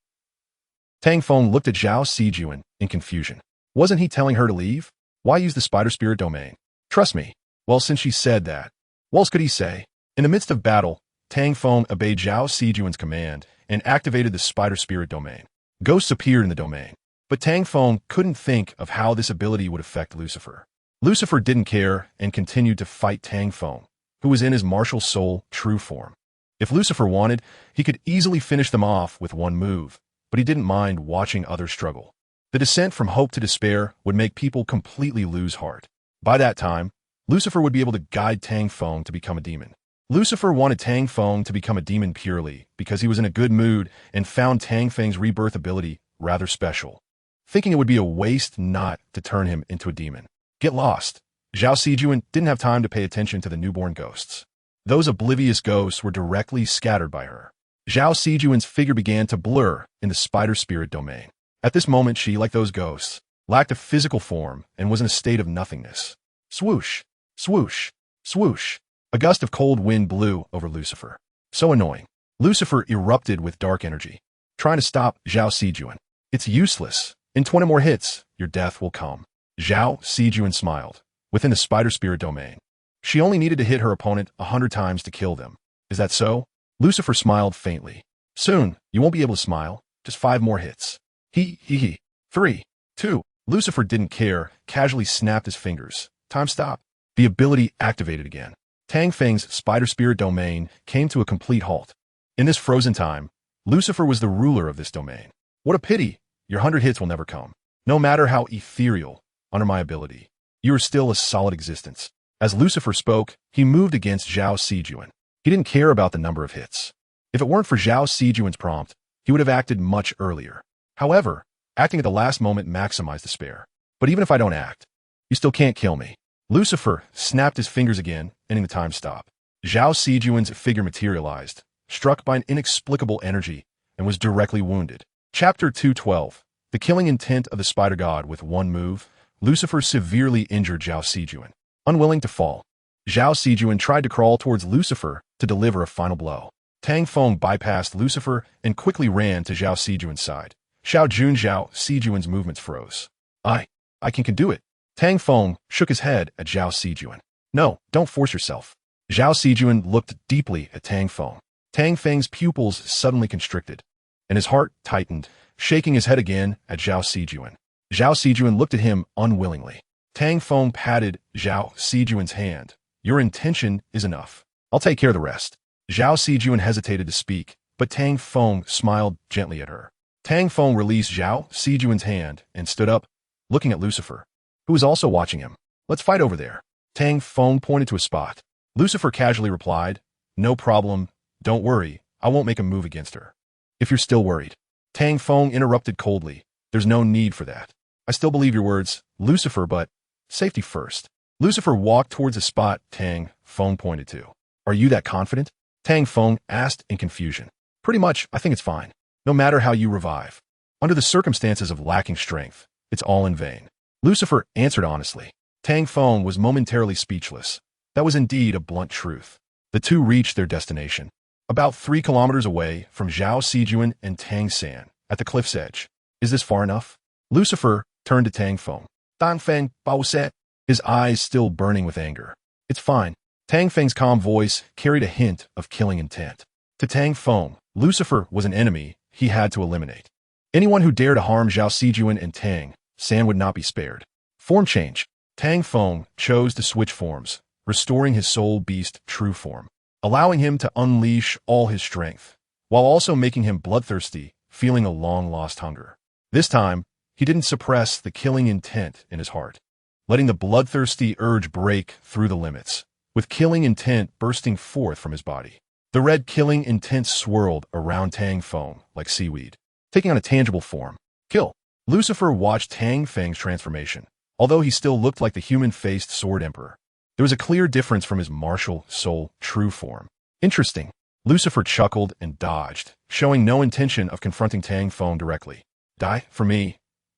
Tang Feng looked at Zhao Sijuan in confusion. Wasn't he telling her to leave? Why use the spider spirit domain? Trust me. Well, since she said that, what else could he say? In the midst of battle, Tang Feng obeyed Zhao Sijuan's command and activated the spider spirit domain. Ghosts appeared in the domain, but Tang Feng couldn't think of how this ability would affect Lucifer. Lucifer didn't care and continued to fight Tang Feng, who was in his martial soul true form. If Lucifer wanted, he could easily finish them off with one move, but he didn't mind watching others struggle. The descent from hope to despair would make people completely lose heart. By that time, Lucifer would be able to guide Tang Feng to become a demon. Lucifer wanted Tang Feng to become a demon purely because he was in a good mood and found Tang Feng's rebirth ability rather special, thinking it would be a waste not to turn him into a demon. Get lost. Zhao Sijuan didn't have time to pay attention to the newborn ghosts. Those oblivious ghosts were directly scattered by her. Zhao Sijuan's figure began to blur in the spider spirit domain. At this moment, she, like those ghosts, lacked a physical form and was in a state of nothingness. Swoosh, swoosh, swoosh. A gust of cold wind blew over Lucifer. So annoying. Lucifer erupted with dark energy, trying to stop Zhao Sijuan. It's useless. In 20 more hits, your death will come. Zhao Sijuan smiled. Within the spider spirit domain, she only needed to hit her opponent 100 times to kill them. Is that so? Lucifer smiled faintly. Soon, you won't be able to smile. Just 5 more hits. He. 3, 2. Lucifer didn't care, casually snapped his fingers. Time stopped. The ability activated again. Tang Feng's spider spirit domain came to a complete halt. In this frozen time, Lucifer was the ruler of this domain. What a pity. Your 100 hits will never come. No matter how ethereal, under my ability, you are still a solid existence. As Lucifer spoke, he moved against Zhao Sijuan. He didn't care about the number of hits. If it weren't for Zhao Sijuan's prompt, he would have acted much earlier. However, acting at the last moment maximized the spare. But even if I don't act, you still can't kill me. Lucifer snapped his fingers again, ending the time stop. Zhao Sijuan's figure materialized, struck by an inexplicable energy, and was directly wounded. Chapter 212. The killing intent of the spider god. With one move, Lucifer severely injured Zhao Sijuan. Unwilling to fall, Zhao Sijuan tried to crawl towards Lucifer to deliver a final blow. Tang Feng bypassed Lucifer and quickly ran to Zhao Sijuan's side. Zhao Sijuan's movements froze. I can do it. Tang Feng shook his head at Zhao Sijuan. No, don't force yourself. Zhao Sijuan looked deeply at Tang Feng. Tang Feng's pupils suddenly constricted, and his heart tightened, shaking his head again at Zhao Sijuan. Zhao Sijuan looked at him unwillingly. Tang Feng patted Zhao Sijuan's hand. Your intention is enough. I'll take care of the rest. Zhao Sijuan hesitated to speak, but Tang Feng smiled gently at her. Tang Feng released Zhao Sijuan's hand and stood up, looking at Lucifer, who was also watching him. Let's fight over there. Tang Feng pointed to a spot. Lucifer casually replied, no problem. Don't worry. I won't make a move against her. If you're still worried. Tang Feng interrupted coldly. There's no need for that. I still believe your words, Lucifer, but safety first. Lucifer walked towards a spot Tang Feng pointed to. Are you that confident? Tang Feng asked in confusion. Pretty much, I think it's fine. No matter how you revive. Under the circumstances of lacking strength, it's all in vain. Lucifer answered honestly. Tang Feng was momentarily speechless. That was indeed a blunt truth. The two reached their destination, about 3 kilometers away from Zhao Sijuan and Tang San, at the cliff's edge. Is this far enough? Lucifer turned to Tang Feng. Tang Feng, Bao Set, his eyes still burning with anger. It's fine. Tang Feng's calm voice carried a hint of killing intent. To Tang Feng, Lucifer was an enemy he had to eliminate. Anyone who dared to harm Zhao Sijuan and Tang San would not be spared. Form change. Tang Feng chose to switch forms, restoring his soul beast true form, allowing him to unleash all his strength, while also making him bloodthirsty, feeling a long-lost hunger. This time, he didn't suppress the killing intent in his heart, letting the bloodthirsty urge break through the limits. with killing intent bursting forth from his body. The red killing intent swirled around Tang Feng like seaweed, taking on a tangible form. Kill. Lucifer watched Tang Feng's transformation. Although he still looked like the human-faced Sword Emperor, there was a clear difference from his martial soul true form. Interesting. Lucifer chuckled and dodged, showing no intention of confronting Tang Feng directly. Die for me.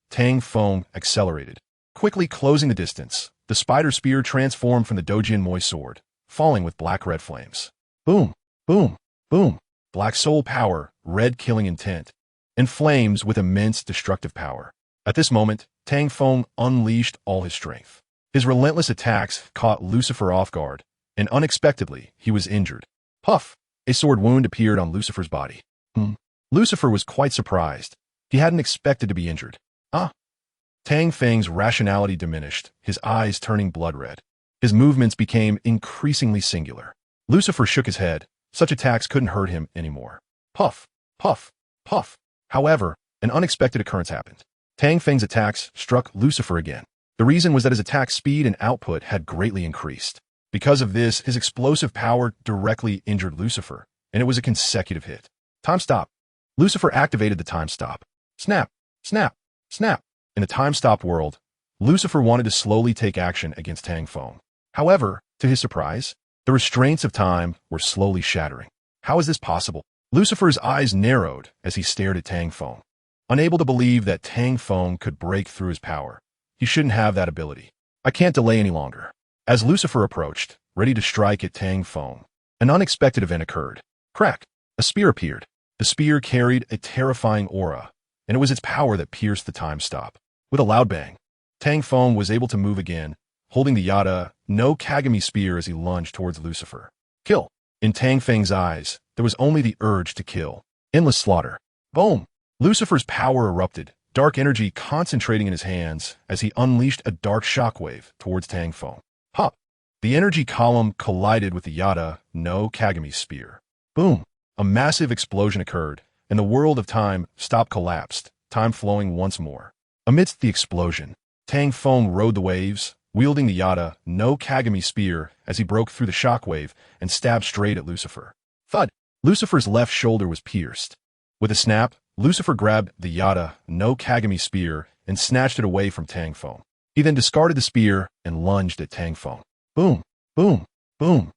Tang Feng accelerated, quickly closing the distance. The spider spear transformed from the Doujin Moi sword, falling with black-red flames. Boom, boom, boom. Black soul power, red killing intent, and flames with immense destructive power. At this moment, Tang Feng unleashed all his strength. His relentless attacks caught Lucifer off guard, and unexpectedly, he was injured. Puff! A sword wound appeared on Lucifer's body. Lucifer was quite surprised. He hadn't expected to be injured. Tang Feng's rationality diminished, his eyes turning blood red. His movements became increasingly singular. Lucifer shook his head. Such attacks couldn't hurt him anymore. Puff! Puff! Puff! However, an unexpected occurrence happened. Tang Feng's attacks struck Lucifer again. The reason was that his attack speed and output had greatly increased. Because of this, his explosive power directly injured Lucifer, and it was a consecutive hit. Time stop. Lucifer activated the time stop. Snap, snap, snap. In the time stop world, Lucifer wanted to slowly take action against Tang Feng. However, to his surprise, the restraints of time were slowly shattering. How is this possible? Lucifer's eyes narrowed as he stared at Tang Feng. Unable to believe that Tang Feng could break through his power, he shouldn't have that ability. I can't delay any longer. As Lucifer approached, ready to strike at Tang Feng, an unexpected event occurred. Crack! A spear appeared. The spear carried a terrifying aura, and it was its power that pierced the time stop. With a loud bang, Tang Feng was able to move again, holding the Yada no Kagami spear as he lunged towards Lucifer. Kill! In Tang Feng's eyes, there was only the urge to kill. Endless slaughter. Boom! Lucifer's power erupted, dark energy concentrating in his hands as he unleashed a dark shockwave towards Tang Feng. Pop! The energy column collided with the Yada no Kagami spear. Boom! A massive explosion occurred, and the world of time stopped collapsed, time flowing once more. Amidst the explosion, Tang Feng rode the waves, wielding the Yada no Kagami spear as he broke through the shockwave and stabbed straight at Lucifer. Thud! Lucifer's left shoulder was pierced. With a snap, Lucifer grabbed the Yada no Kagami spear and snatched it away from Tang Feng. He then discarded the spear and lunged at Tang Feng. Boom! Boom! Boom!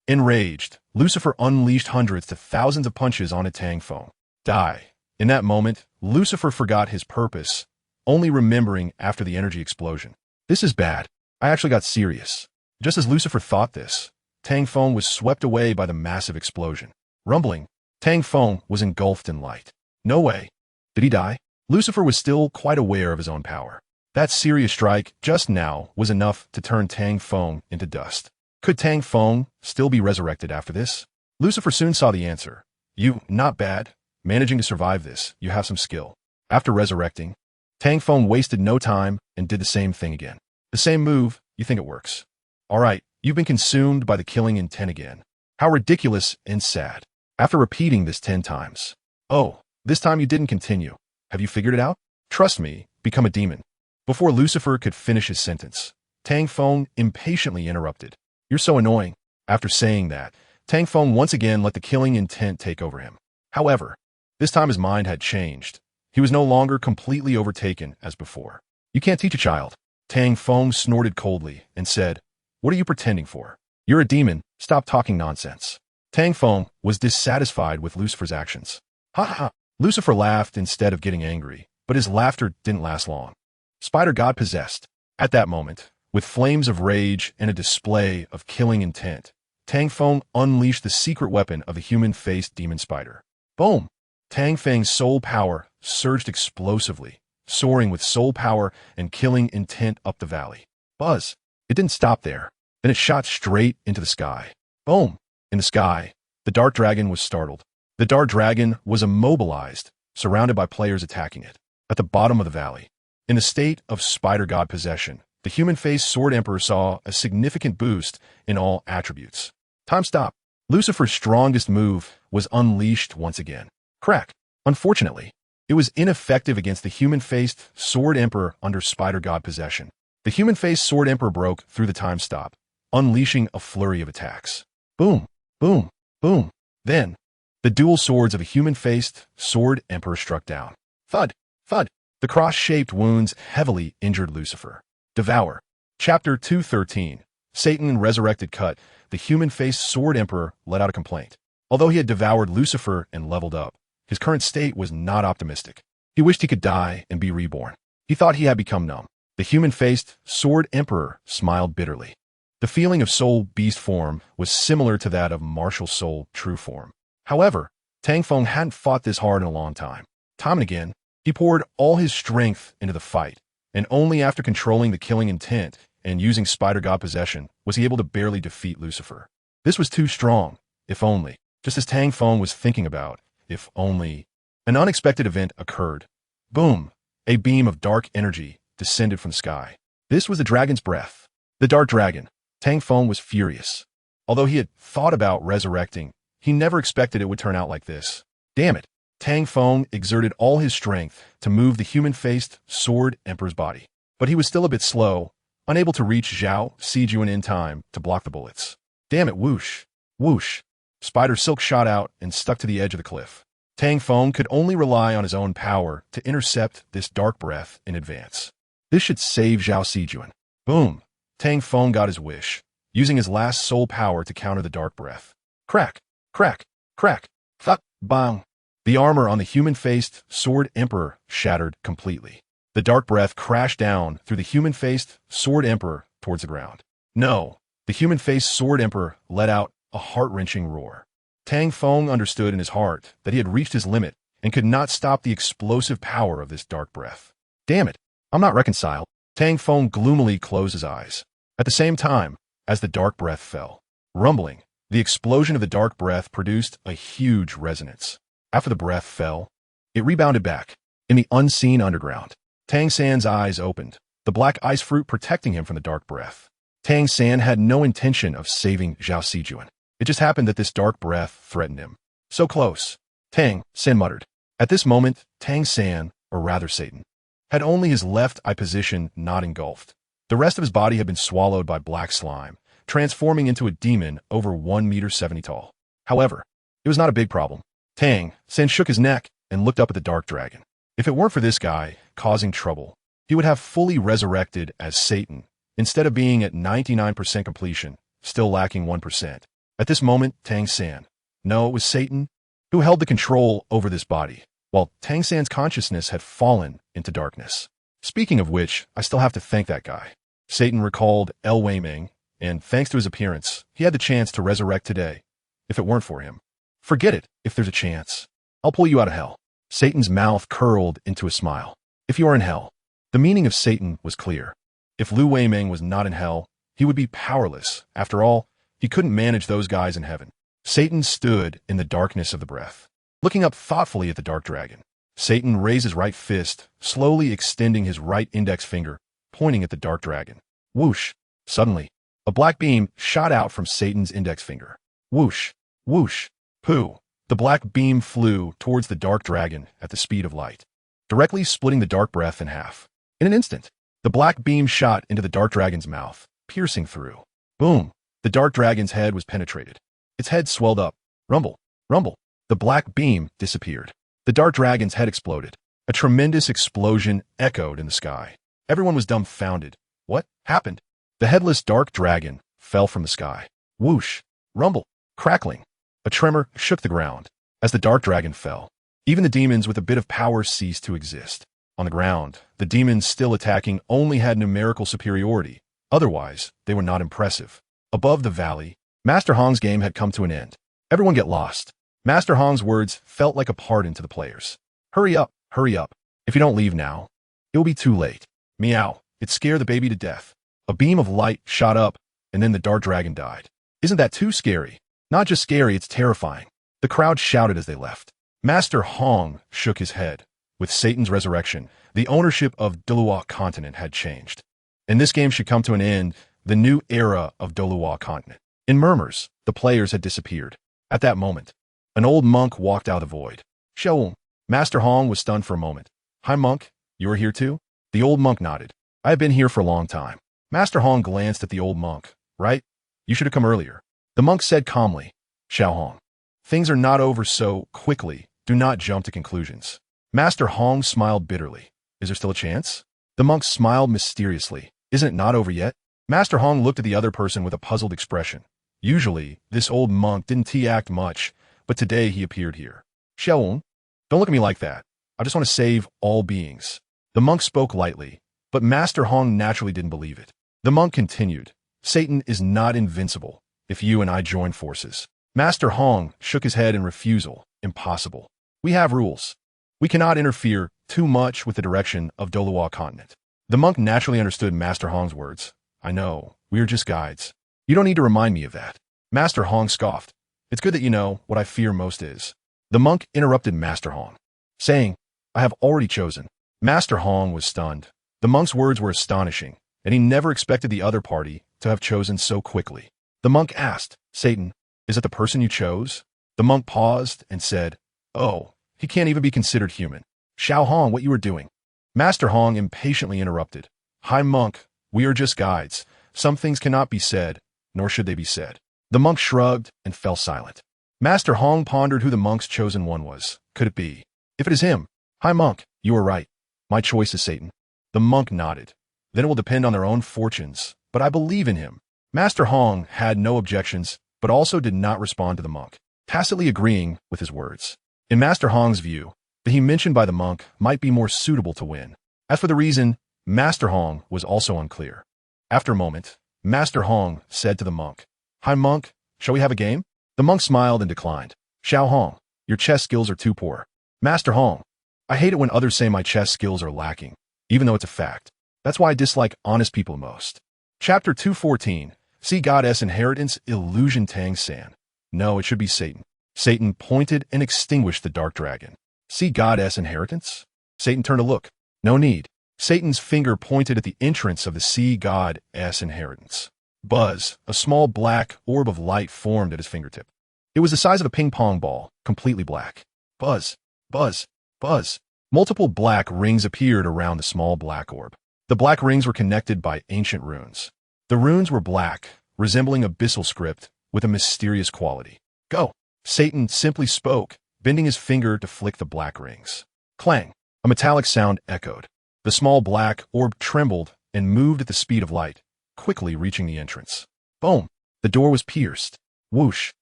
Enraged, Lucifer unleashed hundreds to thousands of punches on Tang Feng. Die! In that moment, Lucifer forgot his purpose, only remembering after the energy explosion. This is bad. I actually got serious. Just as Lucifer thought this, Tang Feng was swept away by the massive explosion. Rumbling, Tang Feng was engulfed in light. No way. Did he die? Lucifer was still quite aware of his own power. That serious strike just now was enough to turn Tang Feng into dust. Could Tang Feng still be resurrected after this? Lucifer soon saw the answer. You, not bad. Managing to survive this, you have some skill. After resurrecting, Tang Feng wasted no time and did the same thing again. The same move, you think it works. Alright, you've been consumed by the killing intent again. How ridiculous and sad. After repeating this 10 times. Oh, this time you didn't continue. Have you figured it out? Trust me, become a demon. Before Lucifer could finish his sentence, Tang Feng impatiently interrupted. You're so annoying. After saying that, Tang Feng once again let the killing intent take over him. However, this time his mind had changed. He was no longer completely overtaken as before. You can't teach a child. Tang Feng snorted coldly and said, What are you pretending for? You're a demon. Stop talking nonsense. Tang Feng was dissatisfied with Lucifer's actions. Ha ha! Lucifer laughed instead of getting angry, but his laughter didn't last long. Spider God possessed. At that moment, with flames of rage and a display of killing intent, Tang Feng unleashed the secret weapon of the human-faced demon spider. Boom! Tang Feng's soul power surged explosively, soaring with soul power and killing intent up the valley. Buzz! It didn't stop there. Then it shot straight into the sky. Boom! In the sky, the Dark Dragon was startled. The Dark Dragon was immobilized, surrounded by players attacking it. At the bottom of the valley, in the state of Spider God possession, the human-faced Sword Emperor saw a significant boost in all attributes. Time stop. Lucifer's strongest move was unleashed once again. Crack. Unfortunately, it was ineffective against the human-faced Sword Emperor under Spider God possession. The human-faced Sword Emperor broke through the time stop, unleashing a flurry of attacks. Boom, boom, boom. Then, the dual swords of a human-faced sword emperor struck down. Thud, thud. The cross-shaped wounds heavily injured Lucifer. Devour. Chapter 213. Satan and Resurrected cut. The human-faced sword emperor let out a complaint. Although he had devoured Lucifer and leveled up, his current state was not optimistic. He wished he could die and be reborn. He thought he had become numb. The human-faced sword emperor smiled bitterly. The feeling of soul beast form was similar to that of martial soul true form. However, Tang Feng hadn't fought this hard in a long time. Time and again, he poured all his strength into the fight, and only after controlling the killing intent and using Spider God possession was he able to barely defeat Lucifer. This was too strong, if only. Just as Tang Feng was thinking about, if only, an unexpected event occurred. Boom! A beam of dark energy descended from the sky. This was the dragon's breath. The dark dragon. Tang Feng was furious. Although he had thought about resurrecting, he never expected it would turn out like this. Damn it! Tang Feng exerted all his strength to move the human-faced sword emperor's body. But he was still a bit slow, unable to reach Zhao Sijuan in time to block the bullets. Damn it, whoosh! Whoosh! Spider silk shot out and stuck to the edge of the cliff. Tang Feng could only rely on his own power to intercept this dark breath in advance. This should save Zhao Sijuan. Boom! Tang Feng got his wish, using his last soul power to counter the dark breath. Crack! Crack! Crack! Fuck! Bang! The armor on the human-faced sword emperor shattered completely. The dark breath crashed down through the human-faced sword emperor towards the ground. No! The human-faced sword emperor let out a heart-wrenching roar. Tang Feng understood in his heart that he had reached his limit and could not stop the explosive power of this dark breath. Damn it! I'm not reconciled. Tang Feng gloomily closed his eyes. At the same time, as the dark breath fell, rumbling, the explosion of the dark breath produced a huge resonance. After the breath fell, it rebounded back. In the unseen underground, Tang San's eyes opened, the black ice fruit protecting him from the dark breath. Tang San had no intention of saving Zhao Sijuan. It just happened that this dark breath threatened him. So close. Tang San muttered. At this moment, Tang San, or rather Satan, had only his left eye position not engulfed. The rest of his body had been swallowed by black slime, transforming into a demon over 1.70 meters tall. However, it was not a big problem. Tang San shook his neck and looked up at the dark dragon. If it weren't for this guy causing trouble, he would have fully resurrected as Satan, instead of being at 99% completion, still lacking 1%. At this moment, Tang San, no, it was Satan, who held the control over this body, while Tang San's consciousness had fallen into darkness. Speaking of which, I still have to thank that guy. Satan recalled El Wei Ming, and thanks to his appearance, he had the chance to resurrect today. If it weren't for him. Forget it, if there's a chance. I'll pull you out of hell. Satan's mouth curled into a smile. If you are in hell. The meaning of Satan was clear. If Lu Wei Ming was not in hell, he would be powerless. After all, he couldn't manage those guys in heaven. Satan stood in the darkness of the breath, looking up thoughtfully at the dark dragon. Satan raised his right fist, slowly extending his right index finger, pointing at the dark dragon. Whoosh! Suddenly, a black beam shot out from Satan's index finger. Whoosh! Whoosh! Pooh! The black beam flew towards the dark dragon at the speed of light, directly splitting the dark breath in half. In an instant, the black beam shot into the dark dragon's mouth, piercing through. Boom! The dark dragon's head was penetrated. Its head swelled up. Rumble! Rumble! The black beam disappeared. The dark dragon's head exploded. A tremendous explosion echoed in the sky. Everyone was dumbfounded. What happened? The headless dark dragon fell from the sky. Whoosh! Rumble! Crackling! A tremor shook the ground. As the dark dragon fell, even the demons with a bit of power ceased to exist. On the ground, the demons still attacking only had numerical superiority. Otherwise, they were not impressive. Above the valley, Master Hong's game had come to an end. Everyone get lost. Master Hong's words felt like a pardon to the players. Hurry up, hurry up. If you don't leave now, it will be too late. Meow. It scared the baby to death. A beam of light shot up, and then the dark dragon died. Isn't that too scary? Not just scary, it's terrifying. The crowd shouted as they left. Master Hong shook his head. With Satan's resurrection, the ownership of Douluo continent had changed. And this game should come to an end, the new era of Douluo continent. In murmurs, the players had disappeared. At that moment, an old monk walked out of the void. Shou. Master Hong was stunned for a moment. Hi, monk. You are here too? The old monk nodded. I have been here for a long time. Master Hong glanced at the old monk. Right? You should have come earlier. The monk said calmly. Xiao Hong. Things are not over so quickly. Do not jump to conclusions. Master Hong smiled bitterly. Is there still a chance? The monk smiled mysteriously. Isn't it not over yet? Master Hong looked at the other person with a puzzled expression. Usually, this old monk didn't act much, but today he appeared here. Xiao Hong, don't look at me like that. I just want to save all beings. The monk spoke lightly, but Master Hong naturally didn't believe it. The monk continued. Satan is not invincible if you and I join forces. Master Hong shook his head in refusal. Impossible. We have rules. We cannot interfere too much with the direction of Douluo continent. The monk naturally understood Master Hong's words. I know, we are just guides. You don't need to remind me of that. Master Hong scoffed. It's good that you know what I fear most is. The monk interrupted Master Hong, saying, I have already chosen. Master Hong was stunned. The monk's words were astonishing, and he never expected the other party to have chosen so quickly. The monk asked, Satan, is it the person you chose? The monk paused and said, Oh, he can't even be considered human. Xiao Hong, what you are doing? Master Hong impatiently interrupted. Hi monk, we are just guides. Some things cannot be said, nor should they be said. The monk shrugged and fell silent. Master Hong pondered who the monk's chosen one was. Could it be? If it is him. Hi monk, you are right. My choice is Satan. The monk nodded. Then it will depend on their own fortunes, but I believe in him. Master Hong had no objections, but also did not respond to the monk, tacitly agreeing with his words. In Master Hong's view, the he mentioned by the monk might be more suitable to win. As for the reason, Master Hong was also unclear. After a moment, Master Hong said to the monk, Hi monk, shall we have a game? The monk smiled and declined. Xiao Hong, your chess skills are too poor. Master Hong, I hate it when others say my chess skills are lacking, even though it's a fact. That's why I dislike honest people most. Chapter 214, Sea Goddess Inheritance Illusion Tang San. No, it should be Satan. Satan pointed and extinguished the dark dragon. Sea Goddess Inheritance? Satan turned to look. No need. Satan's finger pointed at the entrance of the Sea Goddess Inheritance. Buzz, a small black orb of light formed at his fingertip. It was the size of a ping-pong ball, completely black. Buzz, buzz, buzz. Multiple black rings appeared around the small black orb. The black rings were connected by ancient runes. The runes were black, resembling abyssal script with a mysterious quality. Go! Satan simply spoke, bending his finger to flick the black rings. Clang! A metallic sound echoed. The small black orb trembled and moved at the speed of light, quickly reaching the entrance. Boom! The door was pierced. Whoosh!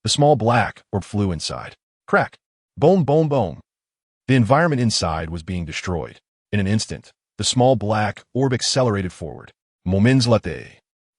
The small black orb flew inside. Crack! Boom, boom, boom. The environment inside was being destroyed. In an instant, the small black orb accelerated forward. Moments later,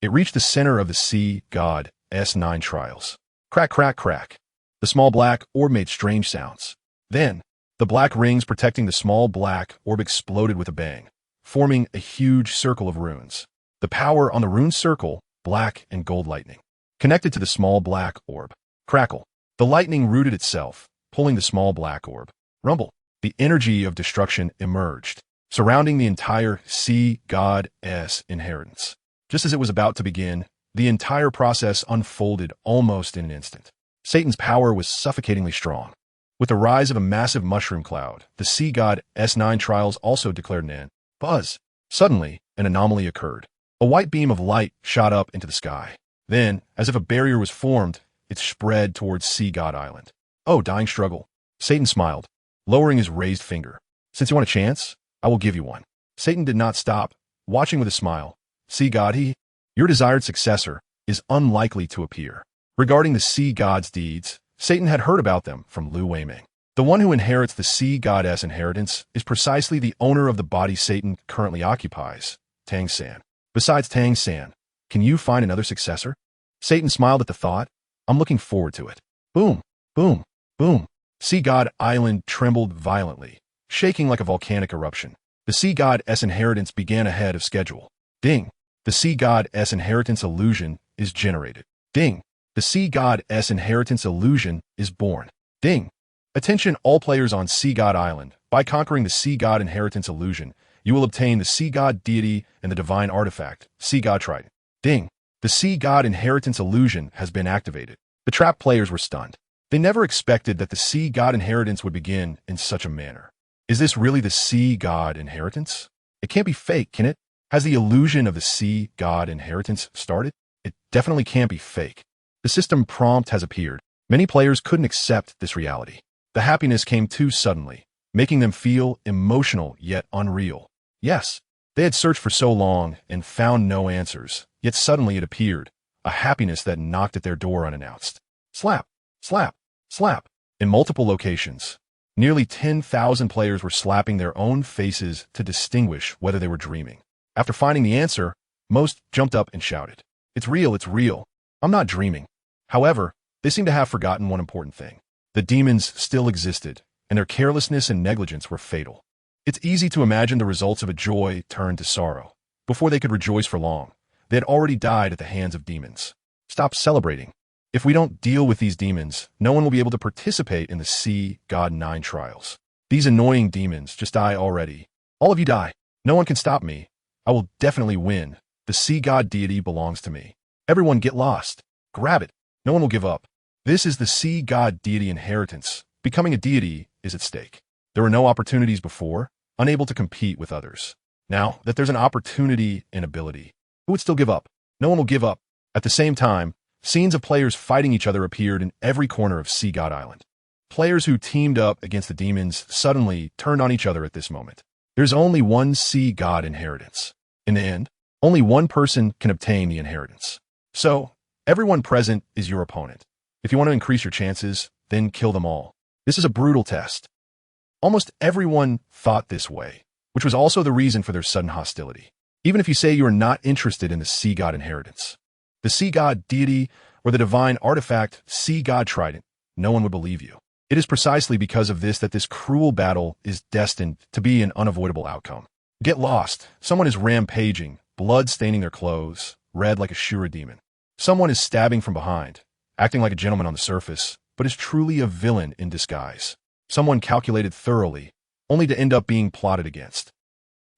it reached the center of the sea god S9 trials. Crack, crack, crack. The small black orb made strange sounds. Then, the black rings protecting the small black orb exploded with a bang, forming a huge circle of runes. The power on the rune circle, black and gold lightning, connected to the small black orb. Crackle. The lightning rooted itself, pulling the small black orb. Rumble. The energy of destruction emerged, surrounding the entire sea goddess inheritance. Just as it was about to begin, the entire process unfolded almost in an instant. Satan's power was suffocatingly strong. With the rise of a massive mushroom cloud, the sea god S9 trials also declared an end. Buzz! Suddenly, an anomaly occurred. A white beam of light shot up into the sky. Then, as if a barrier was formed, it spread towards Sea God Island. Oh, dying struggle. Satan smiled, lowering his raised finger. Since you want a chance, I will give you one. Satan did not stop, watching with a smile. Sea God, your desired successor is unlikely to appear. Regarding the sea god's deeds, Satan had heard about them from Lu Weiming. The one who inherits the sea goddess inheritance is precisely the owner of the body Satan currently occupies, Tang San. Besides Tang San, can you find another successor? Satan smiled at the thought. I'm looking forward to it. Boom, boom, boom. Sea God Island trembled violently, shaking like a volcanic eruption. The sea goddess inheritance began ahead of schedule. Ding! The sea goddess inheritance illusion is generated. Ding! The sea goddess inheritance illusion is born. Ding! Attention all players on Sea God Island. By conquering the Sea God inheritance illusion, you will obtain the Sea God deity and the divine artifact, Sea God Trident. Ding! The Sea God inheritance illusion has been activated. The trapped players were stunned. They never expected that the Sea God inheritance would begin in such a manner. Is this really the Sea God inheritance? It can't be fake, can it? Has the illusion of the Sea God inheritance started? It definitely can't be fake. The system prompt has appeared. Many players couldn't accept this reality. The happiness came too suddenly, making them feel emotional yet unreal. Yes, they had searched for so long and found no answers, yet suddenly it appeared, a happiness that knocked at their door unannounced. Slap, slap, slap. In multiple locations, nearly 10,000 players were slapping their own faces to distinguish whether they were dreaming. After finding the answer, most jumped up and shouted, "It's real, it's real. I'm not dreaming." However, they seemed to have forgotten one important thing. The demons still existed, and their carelessness and negligence were fatal. It's easy to imagine the results of a joy turned to sorrow. Before they could rejoice for long, they had already died at the hands of demons. Stop celebrating. If we don't deal with these demons, no one will be able to participate in the Sea God 9 trials. These annoying demons just die already. All of you die. No one can stop me. I will definitely win. The Sea God deity belongs to me. Everyone get lost. Grab it. No one will give up. This is the Sea God deity inheritance. Becoming a deity is at stake. There were no opportunities before, unable to compete with others. Now that there's an opportunity and ability, who would still give up? No one will give up. At the same time, scenes of players fighting each other appeared in every corner of Sea God Island. Players who teamed up against the demons suddenly turned on each other at this moment. There's only one Sea God inheritance. In the end, only one person can obtain the inheritance. So, everyone present is your opponent. If you want to increase your chances, then kill them all. This is a brutal test. Almost everyone thought this way, which was also the reason for their sudden hostility. Even if you say you are not interested in the Sea God inheritance, the Sea God deity, or the divine artifact Sea God Trident, no one would believe you. It is precisely because of this that this cruel battle is destined to be an unavoidable outcome. Get lost. Someone is rampaging, blood staining their clothes, red like a Shura demon. Someone is stabbing from behind, acting like a gentleman on the surface, but is truly a villain in disguise. Someone calculated thoroughly, only to end up being plotted against.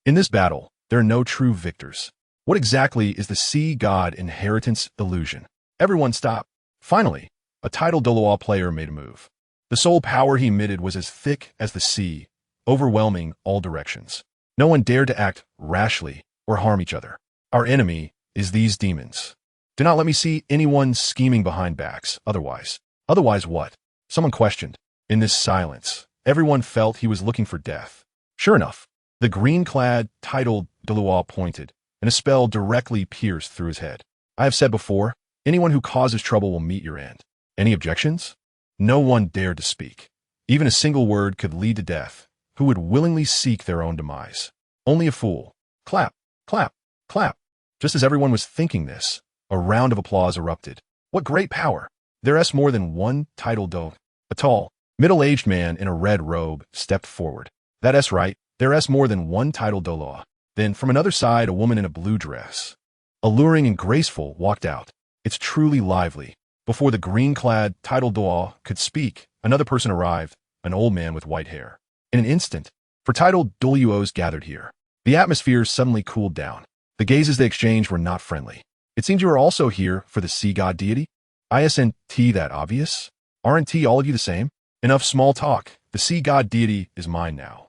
In this battle, there are no true victors. What exactly is the Sea God inheritance illusion? Everyone stop. Finally, a titled Douluo player made a move. The soul power he emitted was as thick as the sea, overwhelming all directions. No one dared to act rashly or harm each other. Our enemy is these demons. Do not let me see anyone scheming behind backs, otherwise. Otherwise what? Someone questioned. In this silence, everyone felt he was looking for death. Sure enough, the green-clad, titled Dalu pointed, and a spell directly pierced through his head. I have said before, anyone who causes trouble will meet your end. Any objections? No one dared to speak. Even a single word could lead to death. Who would willingly seek their own demise? Only a fool. Clap, clap, clap. Just as everyone was thinking this, a round of applause erupted. What great power! There's more than one titled Do. A tall, middle-aged man in a red robe stepped forward. That's right, there's more than one titled Douluo. Then, from another side, a woman in a blue dress, alluring and graceful, walked out. It's truly lively. Before the green-clad titled Douluo could speak, another person arrived, an old man with white hair. In an instant, for titled Douluos gathered here, the atmosphere suddenly cooled down. The gazes they exchanged were not friendly. It seems you are also here for the Sea God deity? Isn't that obvious? Aren't all of you the same? Enough small talk. The Sea God deity is mine now.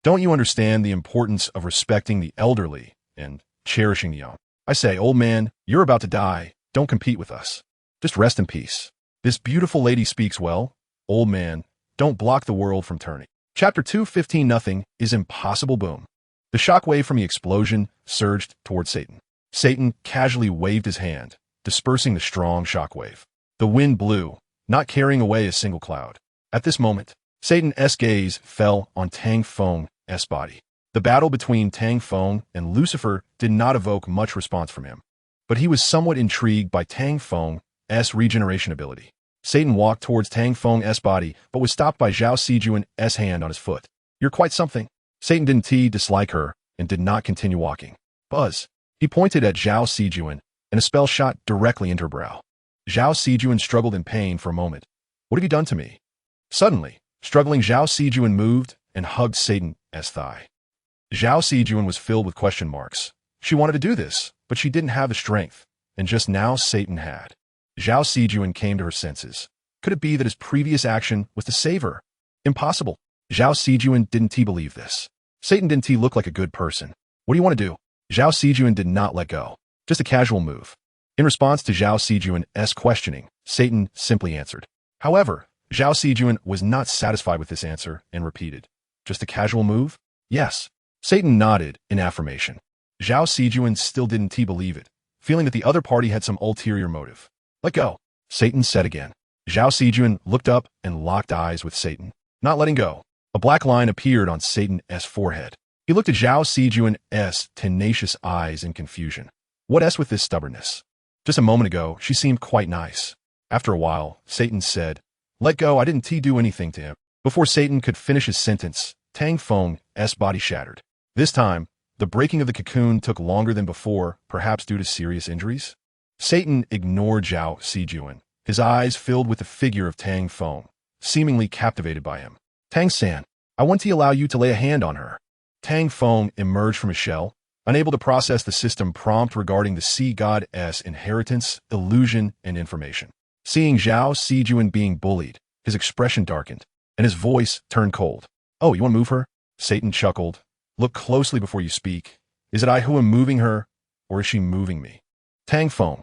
Don't you understand the importance of respecting the elderly and cherishing the young? I say, old man, you're about to die. Don't compete with us. Just rest in peace. This beautiful lady speaks well. Old man, don't block the world from turning. Chapter 2:15 Nothing is impossible. Boom. The shockwave from the explosion surged toward Satan. Satan casually waved his hand, dispersing the strong shockwave. The wind blew, not carrying away a single cloud. At this moment, Satan's gaze fell on Tang Feng's body. The battle between Tang Feng and Lucifer did not evoke much response from him, but he was somewhat intrigued by Tang Feng's regeneration ability. Satan walked towards Tang Feng's body, but was stopped by Zhao Sijuan's hand on his foot. You're quite something. Satan didn't dislike her and did not continue walking. Buzz. He pointed at Zhao Sijuan, and a spell shot directly into her brow. Zhao Sijuan struggled in pain for a moment. What have you done to me? Suddenly, struggling Zhao Sijuan moved and hugged Satan's thigh. Zhao Sijuan was filled with question marks. She wanted to do this, but she didn't have the strength, and just now Satan had. Zhao Sijuan came to her senses. Could it be that his previous action was to save her? Impossible. Zhao Sijuan didn't believe this. Satan didn't look like a good person. What do you want to do? Zhao Sijuan did not let go. Just a casual move. In response to Zhao Sijuan's questioning, Satan simply answered. However, Zhao Sijuan was not satisfied with this answer and repeated, "Just a casual move?" "Yes." Satan nodded in affirmation. Zhao Sijuan still didn't believe it, feeling that the other party had some ulterior motive. "Let go," Satan said again. Zhao Sijuan looked up and locked eyes with Satan, not letting go. A black line appeared on Satan's forehead. He looked at Zhao Sijuan's tenacious eyes in confusion. What with this stubbornness? Just a moment ago, she seemed quite nice. After a while, Satan said, "Let go, I didn't do anything to him." Before Satan could finish his sentence, Tang Feng's body shattered. This time, the breaking of the cocoon took longer than before, perhaps due to serious injuries. Satan ignored Zhao Sijuan, his eyes filled with the figure of Tang Feng, seemingly captivated by him. "Tang San, I want to allow you to lay a hand on her." Tang Feng emerged from his shell, unable to process the system prompt regarding the sea god's inheritance, illusion, and information. Seeing Zhao Sijuan being bullied, his expression darkened, and his voice turned cold. "Oh, you want to move her?" Satan chuckled. "Look closely before you speak. Is it I who am moving her, or is she moving me?" Tang Feng.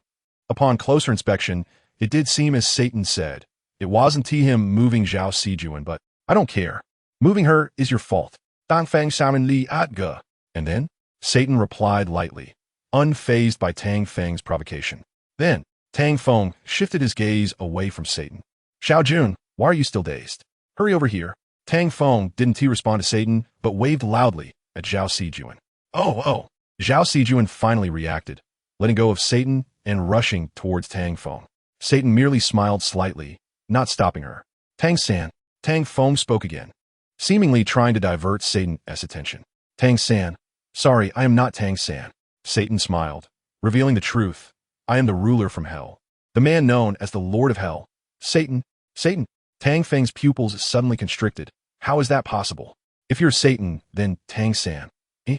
Upon closer inspection, it did seem as Satan said. It wasn't him moving Zhao Sijuan, but I don't care. Moving her is your fault. Tang Feng Shaman Li Atga. And then? Satan replied lightly, unfazed by Tang Feng's provocation. Then, Tang Feng shifted his gaze away from Satan. "Xiao Jun, why are you still dazed? Hurry over here." Tang Feng didn't respond to Satan, but waved loudly at Zhao Sijuan. Oh. Zhao Sijuan finally reacted, letting go of Satan and rushing towards Tang Feng. Satan merely smiled slightly, not stopping her. "Tang San," Tang Feng spoke again, seemingly trying to divert Satan's attention. "Tang San, sorry, I am not Tang San." Satan smiled, revealing the truth. "I am the ruler from hell, the man known as the Lord of Hell." Satan. Tang Feng's pupils suddenly constricted. "How is that possible? If you're Satan, then Tang San." "Eh?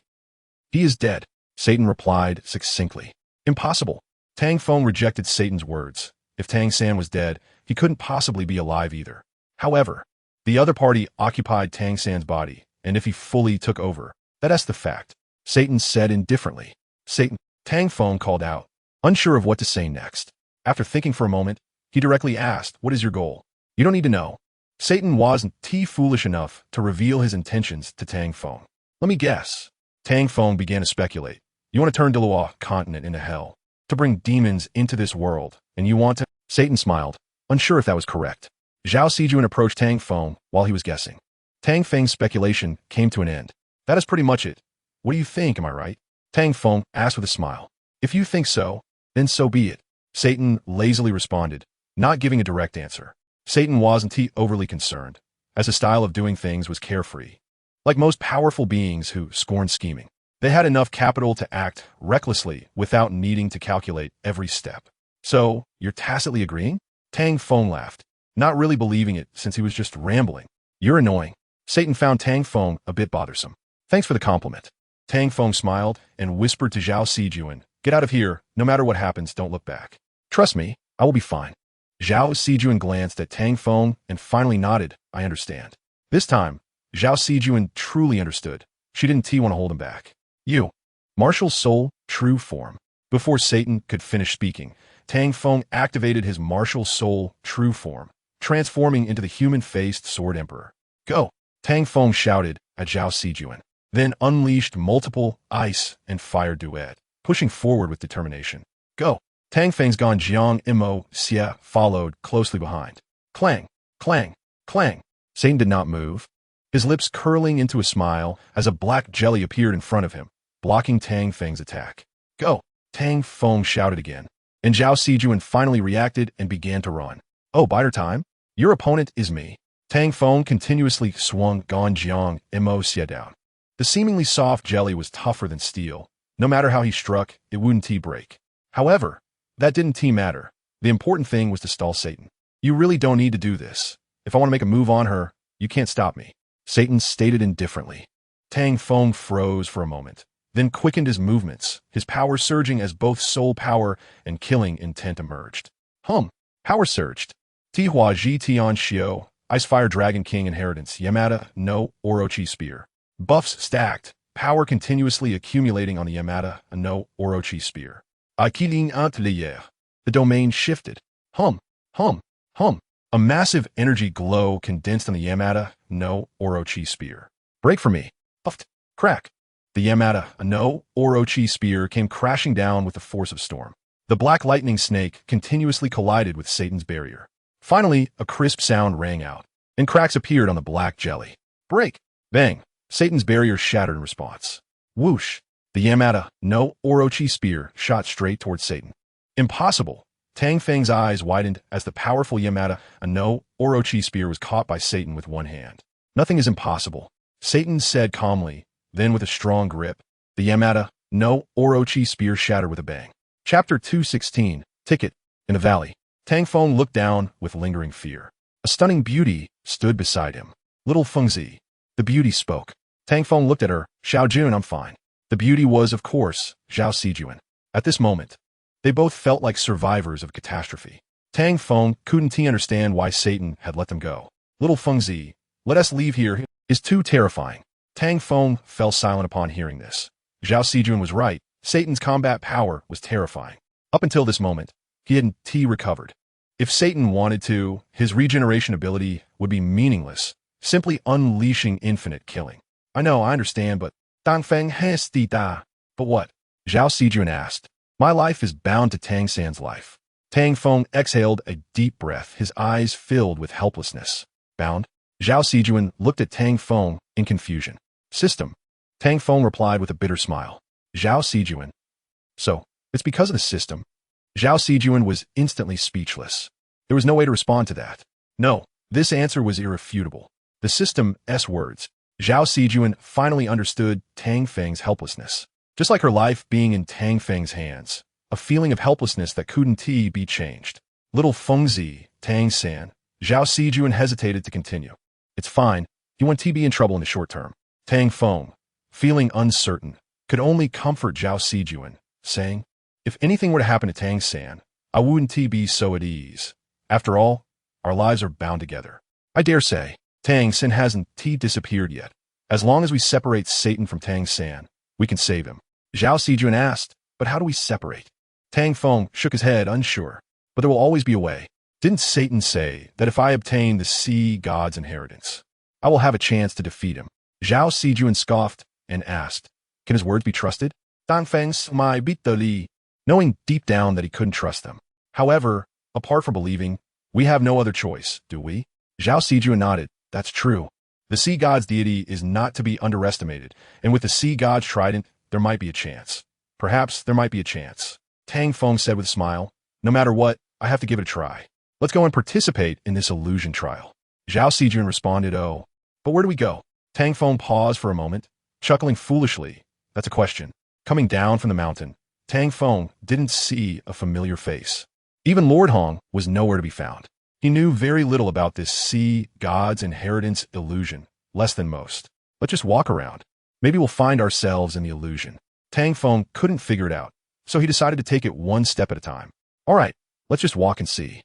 He is dead," Satan replied succinctly. "Impossible." Tang Feng rejected Satan's words. If Tang San was dead, he couldn't possibly be alive either. However, the other party occupied Tang San's body, and if he fully took over, that's the fact. Satan said indifferently. "Satan," Tang Feng called out, unsure of what to say next. After thinking for a moment, he directly asked, "What is your goal?" "You don't need to know." Satan wasn't foolish enough to reveal his intentions to Tang Feng. "Let me guess." Tang Feng began to speculate. "You want to turn Douluo continent into hell, to bring demons into this world, and you want to—" Satan smiled, unsure if that was correct. Zhao Sijuan approached Tang Feng while he was guessing. Tang Feng's speculation came to an end. "That is pretty much it. What do you think, am I right?" Tang Feng asked with a smile. "If you think so, then so be it." Satan lazily responded, not giving a direct answer. Satan wasn't overly concerned, as his style of doing things was carefree. Like most powerful beings who scorn scheming, they had enough capital to act recklessly without needing to calculate every step. "So, you're tacitly agreeing?" Tang Feng laughed, not really believing it since he was just rambling. "You're annoying." Satan found Tang Feng a bit bothersome. "Thanks for the compliment." Tang Feng smiled and whispered to Zhao Sijuan, "Get out of here. No matter what happens, don't look back. Trust me, I will be fine." Zhao Sijuan glanced at Tang Feng and finally nodded, "I understand." This time, Zhao Sijuan truly understood. She didn't want to hold him back. "You." Martial soul, true form. Before Satan could finish speaking, Tang Feng activated his martial soul, true form, transforming into the human-faced Sword Emperor. "Go!" Tang Feng shouted at Zhao Sijuan, then unleashed multiple ice and fire duet, pushing forward with determination. "Go!" Tang Feng's Ganjiang Imo Xia followed closely behind. Clang, clang, clang. Satan did not move, his lips curling into a smile as a black jelly appeared in front of him, blocking Tang Feng's attack. "Go!" Tang Feng shouted again, and Zhao Sijuan finally reacted and began to run. "Oh, biter time? Your opponent is me." Tang Feng continuously swung Ganjiang Imo Xia down. The seemingly soft jelly was tougher than steel. No matter how he struck, it wouldn't break. However, that didn't matter. The important thing was to stall Satan. "You really don't need to do this. If I want to make a move on her, you can't stop me," Satan stated indifferently. Tang Feng froze for a moment, then quickened his movements, his power surging as both soul power and killing intent emerged. Power surged. Tihua Ji Tian Xiao, Icefire Dragon King Inheritance, Yamada no Orochi Spear. Buffs stacked, power continuously accumulating on the Yamada no Orochi Spear. Aquilin Atelier. The domain shifted. Hum, hum, hum. A massive energy glow condensed on the Yamada no Orochi spear. Break for me. Puffed. Crack. The Yamada no Orochi spear came crashing down with the force of storm. The black lightning snake continuously collided with Satan's barrier. Finally, a crisp sound rang out, and cracks appeared on the black jelly. Break! Bang! Satan's barrier shattered in response. Whoosh! The Yamada no Orochi spear shot straight towards Satan. Impossible! Tang Feng's eyes widened as the powerful Yamada no Orochi spear was caught by Satan with one hand. Nothing is impossible, Satan said calmly. Then with a strong grip, the Yamada no Orochi spear shattered with a bang. Chapter 216, Ticket. In the valley, Tang Feng looked down with lingering fear. A stunning beauty stood beside him. Little Fengzi. The beauty spoke. Tang Feng looked at her. Xiaojun, I'm fine. The beauty was, of course, Zhao Sijuan. At this moment, they both felt like survivors of catastrophe. Tang Feng couldn't understand why Satan had let them go. Little Fengzi, let us leave here, is too terrifying. Tang Feng fell silent upon hearing this. Zhao Sijuan was right. Satan's combat power was terrifying. Up until this moment, he hadn't recovered. If Satan wanted to, his regeneration ability would be meaningless, simply unleashing infinite killing. I know, I understand, but Tang Feng has da. But what? Zhao Sijuan asked. My life is bound to Tang San's life. Tang Feng exhaled a deep breath, his eyes filled with helplessness. Bound? Zhao Sijuan looked at Tang Feng in confusion. System. Tang Feng replied with a bitter smile. Zhao Sijuan. So, it's because of the system? Zhao Sijuan was instantly speechless. There was no way to respond to that. No, this answer was irrefutable. The system's words. Zhao Sijuan finally understood Tang Feng's helplessness. Just like her life being in Tang Feng's hands, a feeling of helplessness that couldn't be changed. Little Fengzi, Tang San. Zhao Sijuan hesitated to continue. It's fine, he won't be in trouble in the short term. Tang Feng, feeling uncertain, could only comfort Zhao Sijuan, saying, if anything were to happen to Tang San, I wouldn't be so at ease. After all, our lives are bound together. I dare say, Tang San hasn't disappeared yet. As long as we separate Satan from Tang San, we can save him. Zhao Sijuan asked, but how do we separate? Tang Feng shook his head, unsure. But there will always be a way. Didn't Satan say that if I obtain the sea god's inheritance, I will have a chance to defeat him? Zhao Sijuan scoffed and asked, can his words be trusted? Tang Feng's my bitterly, knowing deep down that he couldn't trust them. However, apart from believing, we have no other choice, do we? Zhao Sijuan nodded. That's true. The sea god's deity is not to be underestimated, and with the sea god's trident, there might be a chance. Perhaps there might be a chance. Tang Feng said with a smile. No matter what, I have to give it a try. Let's go and participate in this illusion trial. Zhao Sijuan responded, oh, but where do we go? Tang Feng paused for a moment, chuckling foolishly. That's a question. Coming down from the mountain, Tang Feng didn't see a familiar face. Even Lord Hong was nowhere to be found. He knew very little about this sea god's inheritance illusion, less than most. Let's just walk around. Maybe we'll find ourselves in the illusion. Tang Feng couldn't figure it out, so he decided to take it one step at a time. All right, let's just walk and see.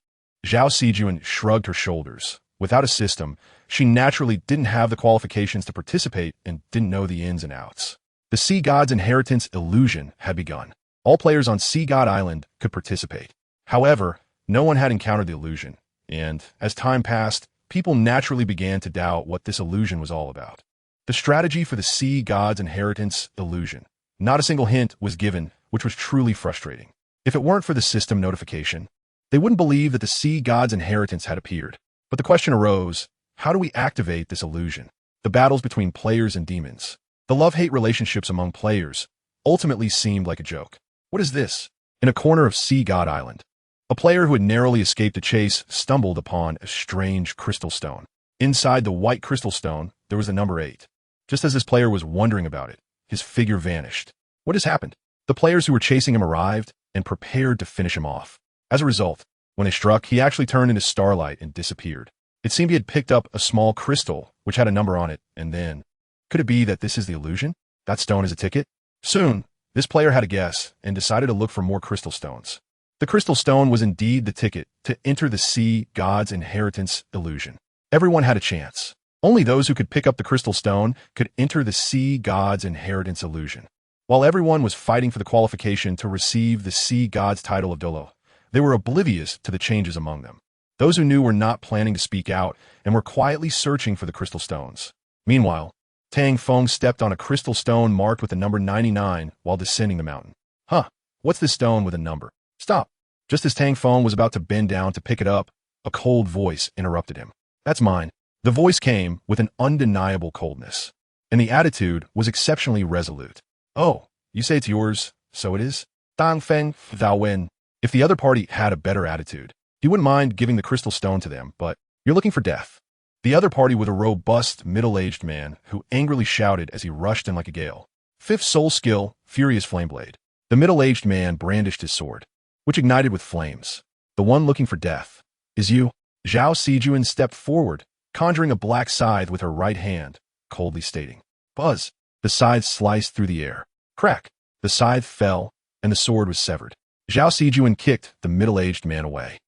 Zhao Sijuan shrugged her shoulders. Without a system, she naturally didn't have the qualifications to participate and didn't know the ins and outs. The sea god's inheritance illusion had begun. All players on Sea God Island could participate. However, no one had encountered the illusion, and as time passed, people naturally began to doubt what this illusion was all about. The strategy for the sea god's inheritance illusion. Not a single hint was given, which was truly frustrating. If it weren't for the system notification, they wouldn't believe that the sea god's inheritance had appeared. But the question arose, how do we activate this illusion? The battles between players and demons, the love-hate relationships among players, ultimately seemed like a joke. What is this? In a corner of Sea God Island, a player who had narrowly escaped a chase stumbled upon a strange crystal stone. Inside the white crystal stone, there was the number 8. Just as this player was wondering about it, his figure vanished. What has happened? The players who were chasing him arrived and prepared to finish him off. As a result, when they struck, he actually turned into starlight and disappeared. It seemed he had picked up a small crystal, which had a number on it, and then... Could it be that this is the illusion? That stone is a ticket? Soon, this player had a guess and decided to look for more crystal stones. The crystal stone was indeed the ticket to enter the sea god's inheritance illusion. Everyone had a chance. Only those who could pick up the crystal stone could enter the sea god's inheritance illusion. While everyone was fighting for the qualification to receive the sea god's title of Douluo, they were oblivious to the changes among them. Those who knew were not planning to speak out and were quietly searching for the crystal stones. Meanwhile, Tang Feng stepped on a crystal stone marked with the number 99 while descending the mountain. Huh, what's this stone with a number? Stop. Just as Tang Feng was about to bend down to pick it up, a cold voice interrupted him. That's mine. The voice came with an undeniable coldness, and the attitude was exceptionally resolute. Oh, you say it's yours, so it is? Tang Feng, thou win. If the other party had a better attitude, he wouldn't mind giving the crystal stone to them, but you're looking for death. The other party with a robust, middle-aged man who angrily shouted as he rushed in like a gale. Fifth soul skill, Furious Flameblade. The middle-aged man brandished his sword, which ignited with flames. The one looking for death is you. Zhao Sijuan stepped forward, conjuring a black scythe with her right hand, coldly stating, Buzz. The scythe sliced through the air. Crack. The scythe fell, and the sword was severed. Zhao Sijuan kicked the middle-aged man away.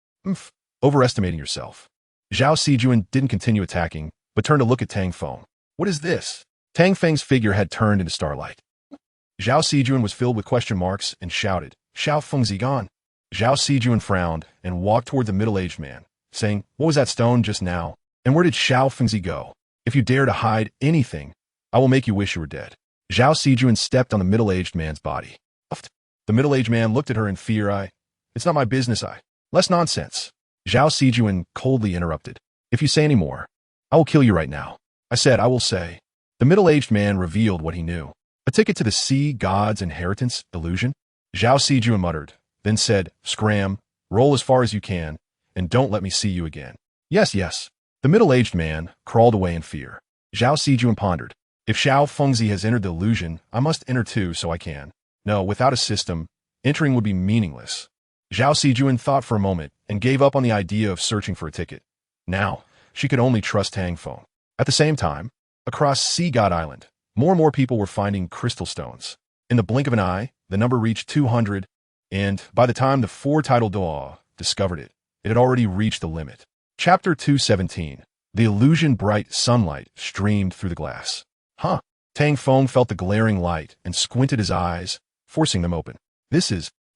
Overestimating yourself. Zhao Sijuan didn't continue attacking, but turned to look at Tang Feng. What is this? Tang Feng's figure had turned into starlight. Zhao Sijuan was filled with question marks and shouted, Xiao Fengzi gone. Zhao Sijuan frowned and walked toward the middle-aged man, saying, What was that stone just now? And where did Xiao Fengzi go? If you dare to hide anything, I will make you wish you were dead. Zhao Sijuan stepped on the middle-aged man's body. The middle-aged man looked at her in fear. It's not my business, Less nonsense. Zhao Sijuan coldly interrupted. If you say any more, I will kill you right now. I said, I will say. The middle-aged man revealed what he knew. A ticket to the sea god's inheritance illusion? Zhao Sijuan muttered, then said, Scram, roll as far as you can, and don't let me see you again. Yes, yes. The middle-aged man crawled away in fear. Zhao Sijuan pondered. If Xiao Fengzi has entered the illusion, I must enter too so I can. No, without a system, entering would be meaningless. Zhao Sijuan thought for a moment and gave up on the idea of searching for a ticket. Now, she could only trust Tang Feng. At the same time, across Sea God Island, more and more people were finding crystal stones. In the blink of an eye, the number reached 200, and by the time the four-titled Douluo discovered it, it had already reached the limit. Chapter 217. The illusion bright sunlight streamed through the glass. Huh. Tang Feng felt the glaring light and squinted his eyes, forcing them open.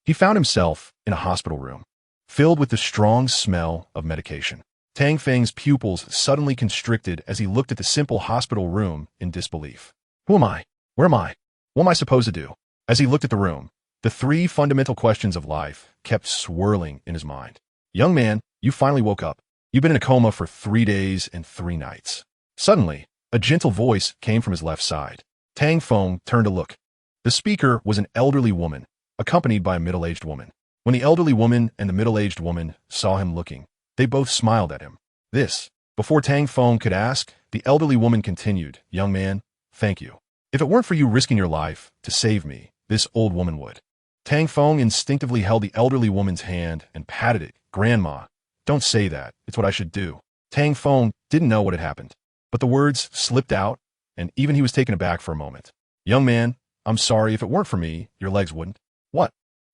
He found himself in a hospital room, filled with the strong smell of medication. Tang Feng's pupils suddenly constricted as he looked at the simple hospital room in disbelief. Who am I? Where am I? What am I supposed to do? As he looked at the room, the three fundamental questions of life kept swirling in his mind. Young man, you finally woke up. You've been in a coma for 3 days and 3 nights. Suddenly, a gentle voice came from his left side. Tang Feng turned to look. The speaker was an elderly woman, accompanied by a middle-aged woman. When the elderly woman and the middle-aged woman saw him looking, they both smiled at him. Before Tang Feng could ask, the elderly woman continued, Young man, thank you. If it weren't for you risking your life to save me, this old woman would. Tang Feng instinctively held the elderly woman's hand and patted it. Grandma, don't say that. It's what I should do. Tang Feng didn't know what had happened, but the words slipped out, and even he was taken aback for a moment. Young man, I'm sorry. If it weren't for me, your legs wouldn't. What?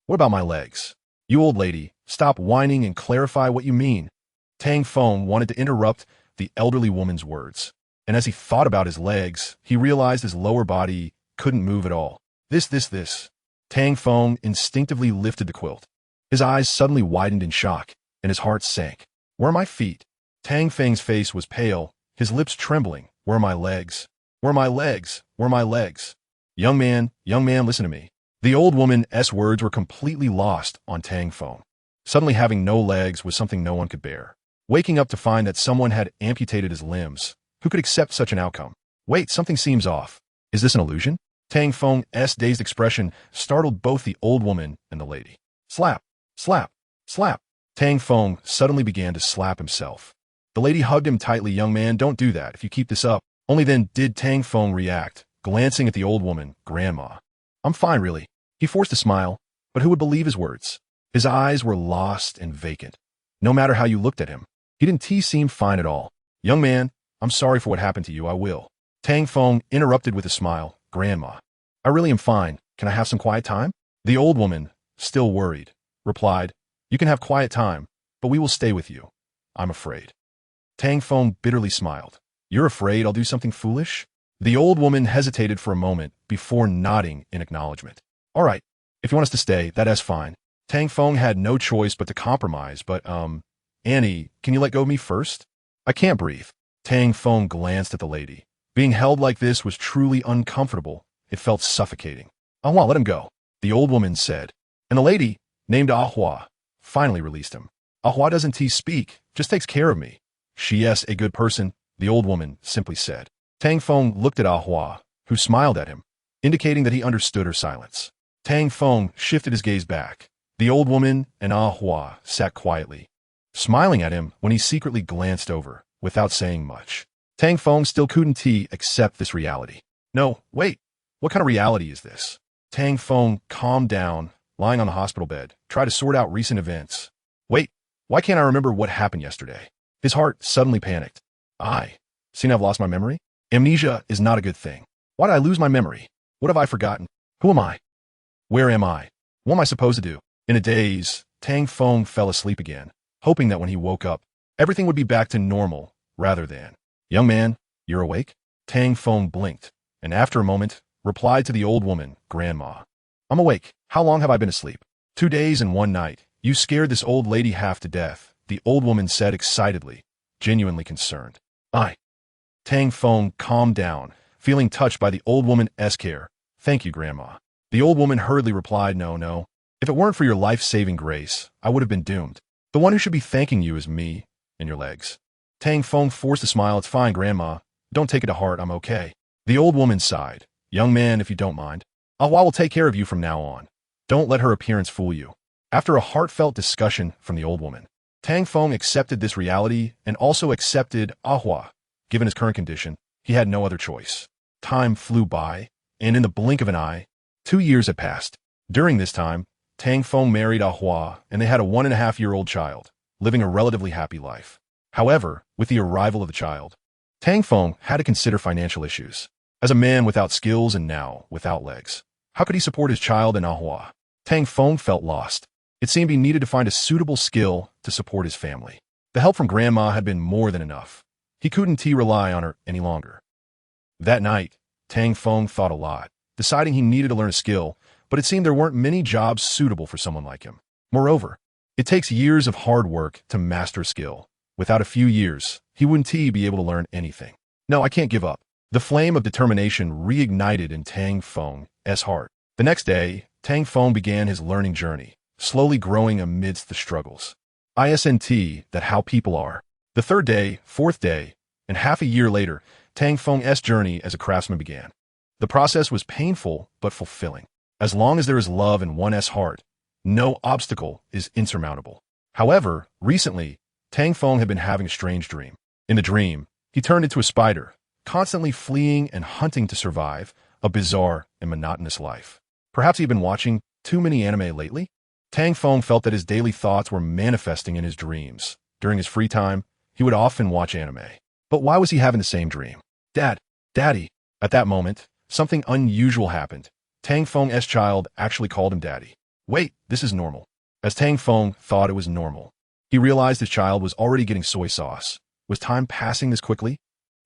What about my legs? You old lady, stop whining and clarify what you mean. Tang Feng wanted to interrupt the elderly woman's words, and as he thought about his legs, he realized his lower body couldn't move at all. This. Tang Feng instinctively lifted the quilt. His eyes suddenly widened in shock, and his heart sank. Where are my feet? Tang Feng's face was pale, his lips trembling. Where are my legs? Where are my legs? Where are my legs? Young man, listen to me. The old woman's words were completely lost on Tang Feng. Suddenly having no legs was something no one could bear. Waking up to find that someone had amputated his limbs. Who could accept such an outcome? Wait, something seems off. Is this an illusion? Tang Feng's dazed expression startled both the old woman and the lady. Slap, slap, slap. Tang Feng suddenly began to slap himself. The lady hugged him tightly. Young man, don't do that. If you keep this up. Only then did Tang Feng react, glancing at the old woman. Grandma. I'm fine, really. He forced a smile, but who would believe his words? His eyes were lost and vacant. No matter how you looked at him, he didn't seem fine at all. Young man, I'm sorry for what happened to you. I will. Tang Feng interrupted with a smile. Grandma. I really am fine. Can I have some quiet time? The old woman, still worried, replied, You can have quiet time, but we will stay with you. I'm afraid. Tang Feng bitterly smiled. You're afraid I'll do something foolish? The old woman hesitated for a moment before nodding in acknowledgement. All right, if you want us to stay, that's fine. Tang Feng had no choice but to compromise, but, Annie, can you let go of me first? I can't breathe. Tang Feng glanced at the lady. Being held like this was truly uncomfortable. It felt suffocating. Ahua, let him go, the old woman said. And the lady, named Ahua, finally released him. Ahua doesn't speak, just takes care of me. She is a good person, the old woman simply said. Tang Feng looked at Ahua, who smiled at him, indicating that he understood her silence. Tang Feng shifted his gaze back. The old woman and Ahua sat quietly, smiling at him when he secretly glanced over, without saying much. Tang Feng still couldn't accept this reality. No, wait, what kind of reality is this? Tang Feng calmed down, lying on the hospital bed, tried to sort out recent events. Wait, why can't I remember what happened yesterday? His heart suddenly panicked. Seem to have lost my memory? Amnesia is not a good thing. Why did I lose my memory? What have I forgotten? Who am I? Where am I? What am I supposed to do? In a daze, Tang Feng fell asleep again, hoping that when he woke up, everything would be back to normal, rather than, Young man, you're awake? Tang Feng blinked, and after a moment, replied to the old woman, Grandma. I'm awake. How long have I been asleep? 2 days and 1 night. You scared this old lady half to death, the old woman said excitedly, genuinely concerned. Tang Feng calmed down, feeling touched by the old woman's care. Thank you, Grandma. The old woman hurriedly replied, No. If it weren't for your life-saving grace, I would have been doomed. The one who should be thanking you is me and your legs. Tang Feng forced a smile. It's fine, Grandma. Don't take it to heart. I'm okay. The old woman sighed. Young man, if you don't mind, Ahua will take care of you from now on. Don't let her appearance fool you. After a heartfelt discussion from the old woman, Tang Feng accepted this reality and also accepted Ahua. Given his current condition, he had no other choice. Time flew by, and in the blink of an eye, 2 years had passed. During this time, Tang Feng married Ahua, and they had a 1.5-year-old child, living a relatively happy life. However, with the arrival of the child, Tang Feng had to consider financial issues. As a man without skills and now without legs, how could he support his child and Ahua? Tang Feng felt lost. It seemed he needed to find a suitable skill to support his family. The help from Grandma had been more than enough. He couldn't rely on her any longer. That night, Tang Feng thought a lot, deciding he needed to learn a skill, but it seemed there weren't many jobs suitable for someone like him. Moreover, it takes years of hard work to master a skill. Without a few years, he wouldn't be able to learn anything. No, I can't give up. The flame of determination reignited in Tang Feng's heart. The next day, Tang Feng began his learning journey, slowly growing amidst the struggles. Isn't that how people are? The 3rd day, 4th day, and half a year later, Tang Feng's journey as a craftsman began. The process was painful but fulfilling. As long as there is love in one's heart, no obstacle is insurmountable. However, recently, Tang Feng had been having a strange dream. In the dream, he turned into a spider, constantly fleeing and hunting to survive a bizarre and monotonous life. Perhaps he had been watching too many anime lately? Tang Feng felt that his daily thoughts were manifesting in his dreams. During his free time, he would often watch anime. But why was he having the same dream? Daddy. At that moment, something unusual happened. Tang Feng's child actually called him Daddy. Wait, this is normal. As Tang Feng thought it was normal, he realized his child was already getting soy sauce. Was time passing this quickly?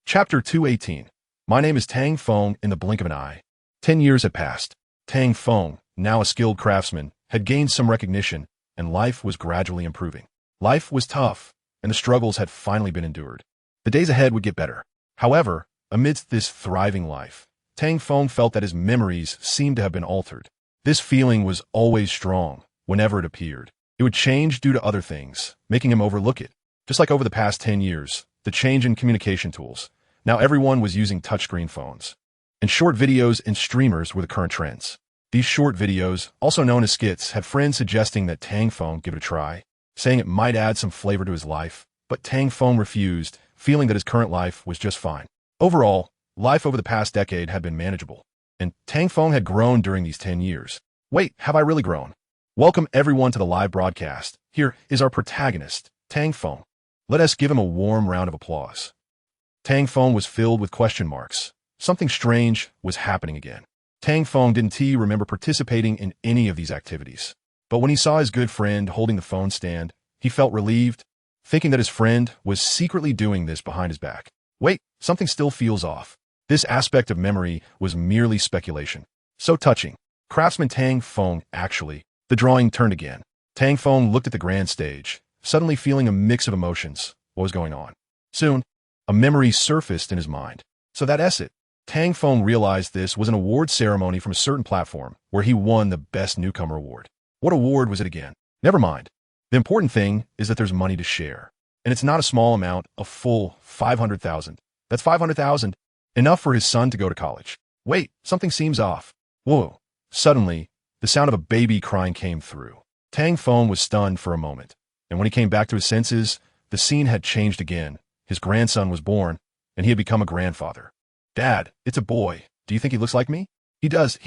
Chapter 218. My name is Tang Feng in the blink of an eye. 10 years had passed. Tang Feng, now a skilled craftsman, had gained some recognition, and life was gradually improving. Life was tough, and the struggles had finally been endured. The days ahead would get better. However, amidst this thriving life, Tang Feng felt that his memories seemed to have been altered. This feeling was always strong whenever it appeared. It would change due to other things, making him overlook it. Just like over the past 10 years, the change in communication tools. Now everyone was using touchscreen phones. And short videos and streamers were the current trends. These short videos, also known as skits, had friends suggesting that Tang Feng give it a try, saying it might add some flavor to his life, but Tang Feng refused, feeling that his current life was just fine. Overall, life over the past decade had been manageable, and Tang Feng had grown during these 10 years. Wait, have I really grown? Welcome everyone to the live broadcast. Here is our protagonist, Tang Feng. Let us give him a warm round of applause. Tang Feng was filled with question marks. Something strange was happening again. Tang Feng didn't remember participating in any of these activities. But when he saw his good friend holding the phone stand, he felt relieved, thinking that his friend was secretly doing this behind his back. Wait, something still feels off. This aspect of memory was merely speculation. So touching. Craftsman Tang Feng, actually. The drawing turned again. Tang Feng looked at the grand stage, suddenly feeling a mix of emotions. What was going on? Soon, a memory surfaced in his mind. So that's it. Tang Feng realized this was an award ceremony from a certain platform, where he won the Best Newcomer Award. What award was it again? Never mind. The important thing is that there's money to share. And it's not a small amount, a full 500,000. That's 500,000. Enough for his son to go to college. Wait, something seems off. Whoa. Suddenly, the sound of a baby crying came through. Tang Feng was stunned for a moment. And when he came back to his senses, the scene had changed again. His grandson was born, and he had become a grandfather. Dad, it's a boy. Do you think he looks like me? He does.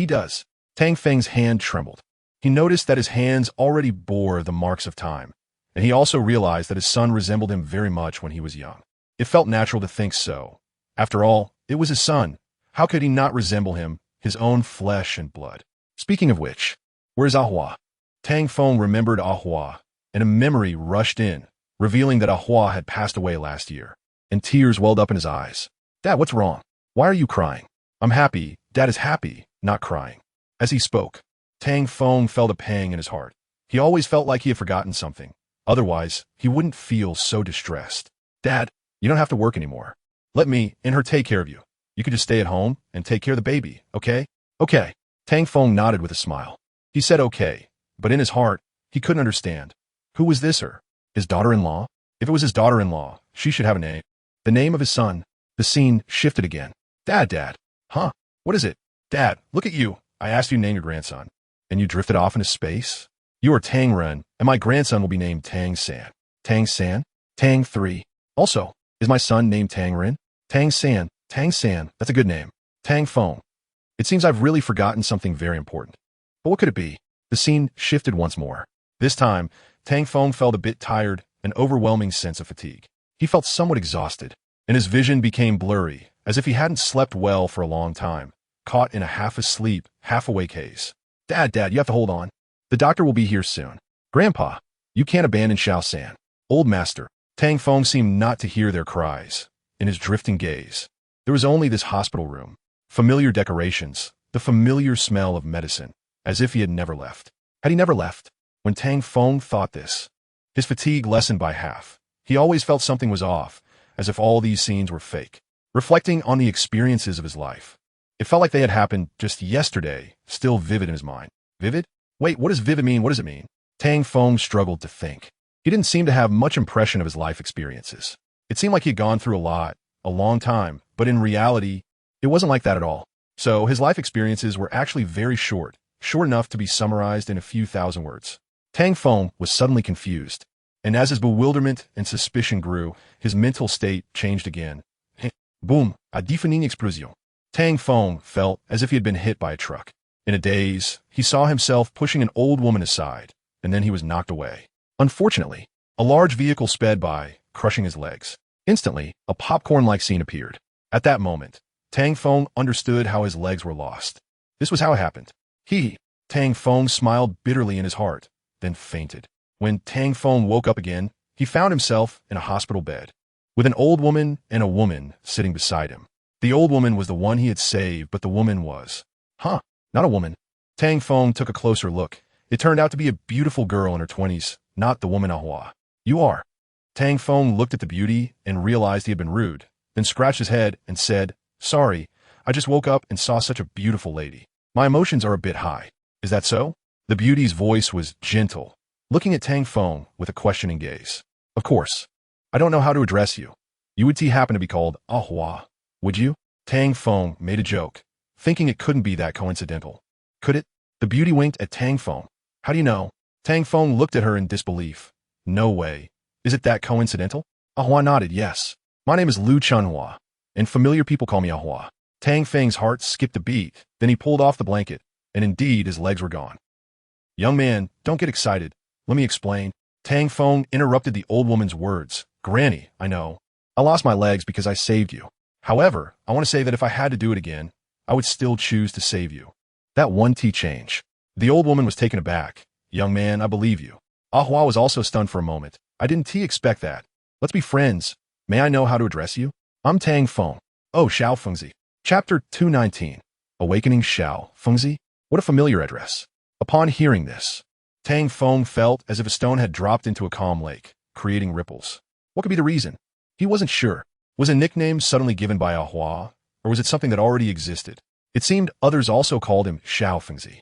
Tang Feng's hand trembled. He noticed that his hands already bore the marks of time, and he also realized that his son resembled him very much when he was young. It felt natural to think so. After all, it was his son. How could he not resemble him, his own flesh and blood? Speaking of which, where's Ahua? Tang Feng remembered Ahua, and a memory rushed in, revealing that Ahua had passed away last year, and tears welled up in his eyes. Dad, what's wrong? Why are you crying? I'm happy. Dad is happy, not crying. As he spoke, Tang Feng felt a pang in his heart. He always felt like he had forgotten something. Otherwise, he wouldn't feel so distressed. Dad, you don't have to work anymore. Let me and her take care of you. You could just stay at home and take care of the baby, okay? Okay. Tang Feng nodded with a smile. He said okay, but in his heart, he couldn't understand. Who was this her? His daughter-in-law? If it was his daughter-in-law, she should have a name. The name of his son. The scene shifted again. Dad. Huh? What is it? Dad, look at you. I asked you to name your grandson. And you drifted off into space? You are Tang Ren, and my grandson will be named Tang San. Tang San? Tang 3. Also, is my son named Tang Ren? Tang San, that's a good name. Tang Feng. It seems I've really forgotten something very important. But what could it be? The scene shifted once more. This time, Tang Feng felt a bit tired, an overwhelming sense of fatigue. He felt somewhat exhausted, and his vision became blurry, as if he hadn't slept well for a long time, caught in a half-asleep, half-awake haze. Dad, you have to hold on. The doctor will be here soon. Grandpa, you can't abandon Xiao San. Old master. Tang Feng seemed not to hear their cries. In his drifting gaze, there was only this hospital room, familiar decorations, the familiar smell of medicine, as if he had never left. Had he never left? When Tang Feng thought this, his fatigue lessened by half. He always felt something was off, as if all these scenes were fake. Reflecting on the experiences of his life, it felt like they had happened just yesterday, still vivid in his mind. Vivid? Wait, what does vivid mean? What does it mean? Tang Feng struggled to think. He didn't seem to have much impression of his life experiences. It seemed like he had gone through a lot, a long time, but in reality, it wasn't like that at all. So his life experiences were actually very short enough to be summarized in a few thousand words. Tang Feng was suddenly confused, and as his bewilderment and suspicion grew, his mental state changed again. Boom, a deafening explosion. Tang Feng felt as if he had been hit by a truck. In a daze, he saw himself pushing an old woman aside, and then he was knocked away. Unfortunately, a large vehicle sped by, crushing his legs. Instantly, a popcorn-like scene appeared. At that moment, Tang Feng understood how his legs were lost. This was how it happened. Tang Feng smiled bitterly in his heart, then fainted. When Tang Feng woke up again, he found himself in a hospital bed, with an old woman and a woman sitting beside him. The old woman was the one he had saved, but the woman was... not a woman. Tang Feng took a closer look. It turned out to be a beautiful girl in her 20s, not the woman Ahua. You are. Tang Feng looked at the beauty and realized he had been rude, then scratched his head and said, Sorry, I just woke up and saw such a beautiful lady. My emotions are a bit high. Is that so? The beauty's voice was gentle, looking at Tang Feng with a questioning gaze. Of course. I don't know how to address you. You would happen to be called Ahua, would you? Tang Feng made a joke, thinking it couldn't be that coincidental. Could it? The beauty winked at Tang Feng. How do you know? Tang Feng looked at her in disbelief. No way. Is it that coincidental? Ahua nodded, yes. My name is Lu Chunhua, and familiar people call me Ahua. Tang Feng's heart skipped a beat, then he pulled off the blanket, and indeed his legs were gone. Young man, don't get excited. Let me explain. Tang Feng interrupted the old woman's words. Granny, I know. I lost my legs because I saved you. However, I want to say that if I had to do it again, I would still choose to save you. That one change. The old woman was taken aback. Young man, I believe you. Ahua was also stunned for a moment. I didn't expect that. Let's be friends. May I know how to address you? I'm Tang Feng. Oh, Xiao Fengzi. Chapter 219. Awakening Xiao Fengzi. What a familiar address. Upon hearing this, Tang Feng felt as if a stone had dropped into a calm lake, creating ripples. What could be the reason? He wasn't sure. Was a nickname suddenly given by Ahua, or was it something that already existed? It seemed others also called him Xiao Fengzi.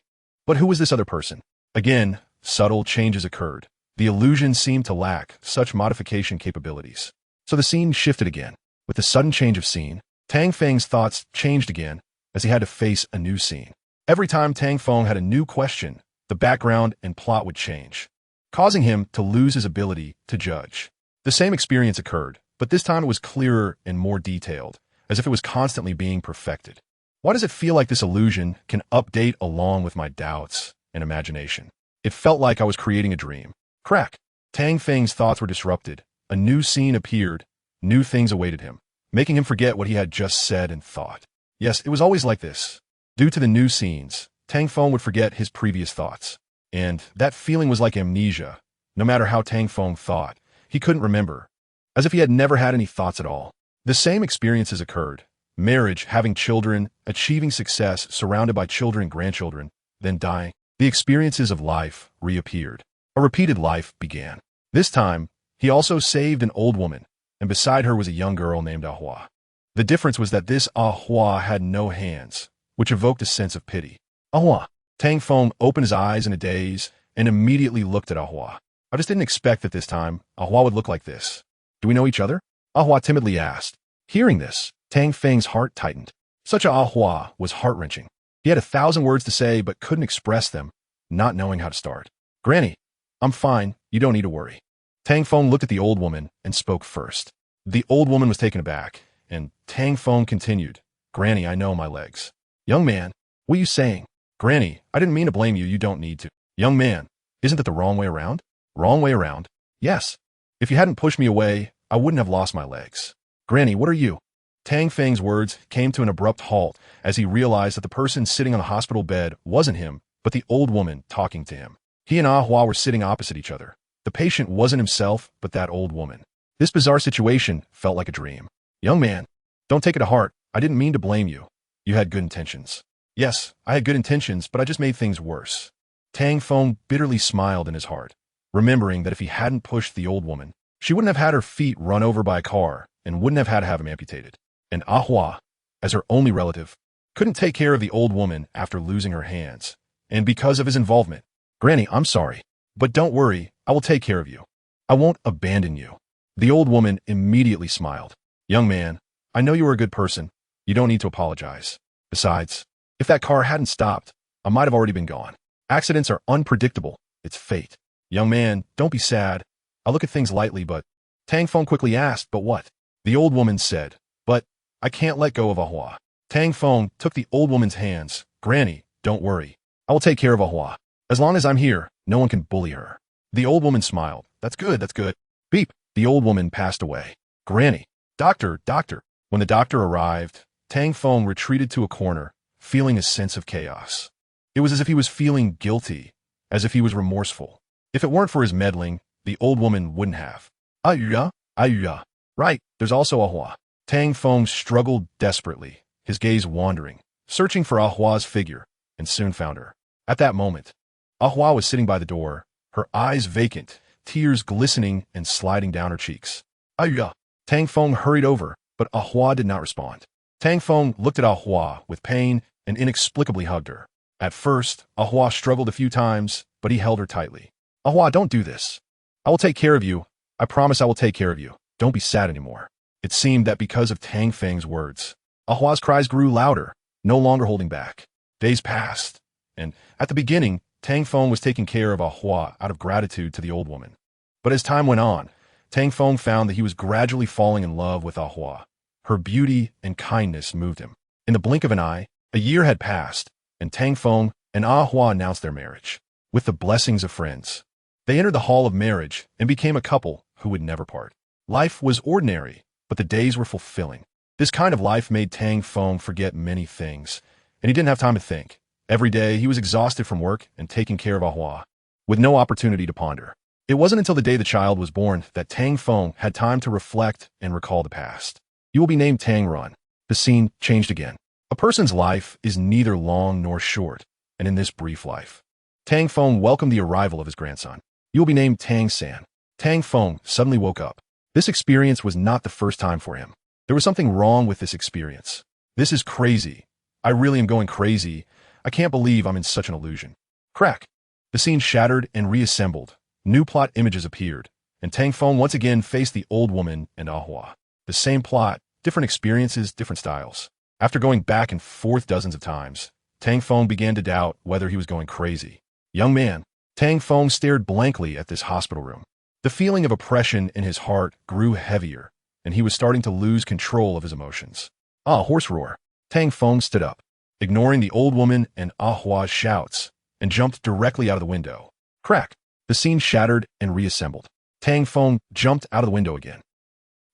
But who was this other person? Again, subtle changes occurred. The illusion seemed to lack such modification capabilities. So the scene shifted again. With the sudden change of scene, Tang Feng's thoughts changed again as he had to face a new scene. Every time Tang Feng had a new question, the background and plot would change, causing him to lose his ability to judge. The same experience occurred, but this time it was clearer and more detailed, as if it was constantly being perfected. Why does it feel like this illusion can update along with my doubts and imagination? It felt like I was creating a dream. Crack! Tang Feng's thoughts were disrupted. A new scene appeared. New things awaited him, making him forget what he had just said and thought. Yes, it was always like this. Due to the new scenes, Tang Feng would forget his previous thoughts. And that feeling was like amnesia. No matter how Tang Feng thought, he couldn't remember. As if he had never had any thoughts at all. The same experiences occurred. Marriage, having children, achieving success, surrounded by children and grandchildren, then dying. The experiences of life reappeared. A repeated life began. This time, he also saved an old woman, and beside her was a young girl named Ahua. The difference was that this Ahua had no hands, which evoked a sense of pity. Ahua. Tang Feng opened his eyes in a daze and immediately looked at Ahua. I just didn't expect that this time Ahua would look like this. Do we know each other? Ahua timidly asked. Hearing this, Tang Feng's heart tightened. Such a Ahua was heart-wrenching. He had 1,000 words to say but couldn't express them, not knowing how to start. Granny, I'm fine. You don't need to worry. Tang Feng looked at the old woman and spoke first. The old woman was taken aback, and Tang Feng continued. Granny, I know my legs. Young man, what are you saying? Granny, I didn't mean to blame you. You don't need to. Young man, isn't that the wrong way around? Wrong way around? Yes. If you hadn't pushed me away, I wouldn't have lost my legs. Granny, what are you? Tang Feng's words came to an abrupt halt as he realized that the person sitting on the hospital bed wasn't him, but the old woman talking to him. He and Ahua were sitting opposite each other. The patient wasn't himself, but that old woman. This bizarre situation felt like a dream. Young man, don't take it to heart. I didn't mean to blame you. You had good intentions. Yes, I had good intentions, but I just made things worse. Tang Feng bitterly smiled in his heart, remembering that if he hadn't pushed the old woman, she wouldn't have had her feet run over by a car and wouldn't have had to have him amputated. And Ahua, as her only relative, couldn't take care of the old woman after losing her hands, and because of his involvement. Granny, I'm sorry, but don't worry, I will take care of you. I won't abandon you. The old woman immediately smiled. Young man, I know you are a good person. You don't need to apologize. Besides, if that car hadn't stopped, I might have already been gone. Accidents are unpredictable. It's fate. Young man, don't be sad. I look at things lightly, but... Tang Feng quickly asked, but what? The old woman said, but I can't let go of Ahua. Tang Feng took the old woman's hands. Granny, don't worry. I will take care of Ahua. As long as I'm here, no one can bully her. The old woman smiled. That's good, that's good. Beep. The old woman passed away. Granny. Doctor, doctor. When the doctor arrived, Tang Feng retreated to a corner, feeling a sense of chaos. It was as if he was feeling guilty, as if he was remorseful. If it weren't for his meddling, the old woman wouldn't have. Ayuya, ayuya. Right, there's also Ahua. Tang Feng struggled desperately, his gaze wandering, searching for Ahua's figure, and soon found her. At that moment, Ahua was sitting by the door, her eyes vacant, tears glistening and sliding down her cheeks. Ayuya. Tang Feng hurried over, but Ahua did not respond. Tang Feng looked at Ahua with pain and inexplicably hugged her. At first, Ahua struggled a few times, but he held her tightly. Ahua, don't do this. I will take care of you. I promise I will take care of you. Don't be sad anymore. It seemed that because of Tang Feng's words, Ahua's cries grew louder, no longer holding back. Days passed, and at the beginning, Tang Feng was taking care of Ahua out of gratitude to the old woman. But as time went on, Tang Feng found that he was gradually falling in love with Ahua. Her beauty and kindness moved him. In the blink of an eye, a year had passed, and Tang Feng and Ahua announced their marriage. With the blessings of friends, they entered the hall of marriage and became a couple who would never part. Life was ordinary, but the days were fulfilling. This kind of life made Tang Feng forget many things, and he didn't have time to think. Every day, he was exhausted from work and taking care of Ahua, with no opportunity to ponder. It wasn't until the day the child was born that Tang Feng had time to reflect and recall the past. You will be named Tang Run. The scene changed again. A person's life is neither long nor short, and in this brief life, Tang Feng welcomed the arrival of his grandson. "You will be named Tang San." Tang Feng suddenly woke up. This experience was not the first time for him. There was something wrong with this experience. "This is crazy. I really am going crazy. I can't believe I'm in such an illusion." Crack. The scene shattered and reassembled. New plot images appeared, and Tang Feng once again faced the old woman and Ahua. The same plot, different experiences, different styles. After going back and forth dozens of times, Tang Feng began to doubt whether he was going crazy. "Young man." Tang Feng stared blankly at this hospital room. The feeling of oppression in his heart grew heavier, and he was starting to lose control of his emotions. "Ah, horse roar." Tang Feng stood up, ignoring the old woman and Ahua's shouts, and jumped directly out of the window. Crack. The scene shattered and reassembled. Tang Feng jumped out of the window again.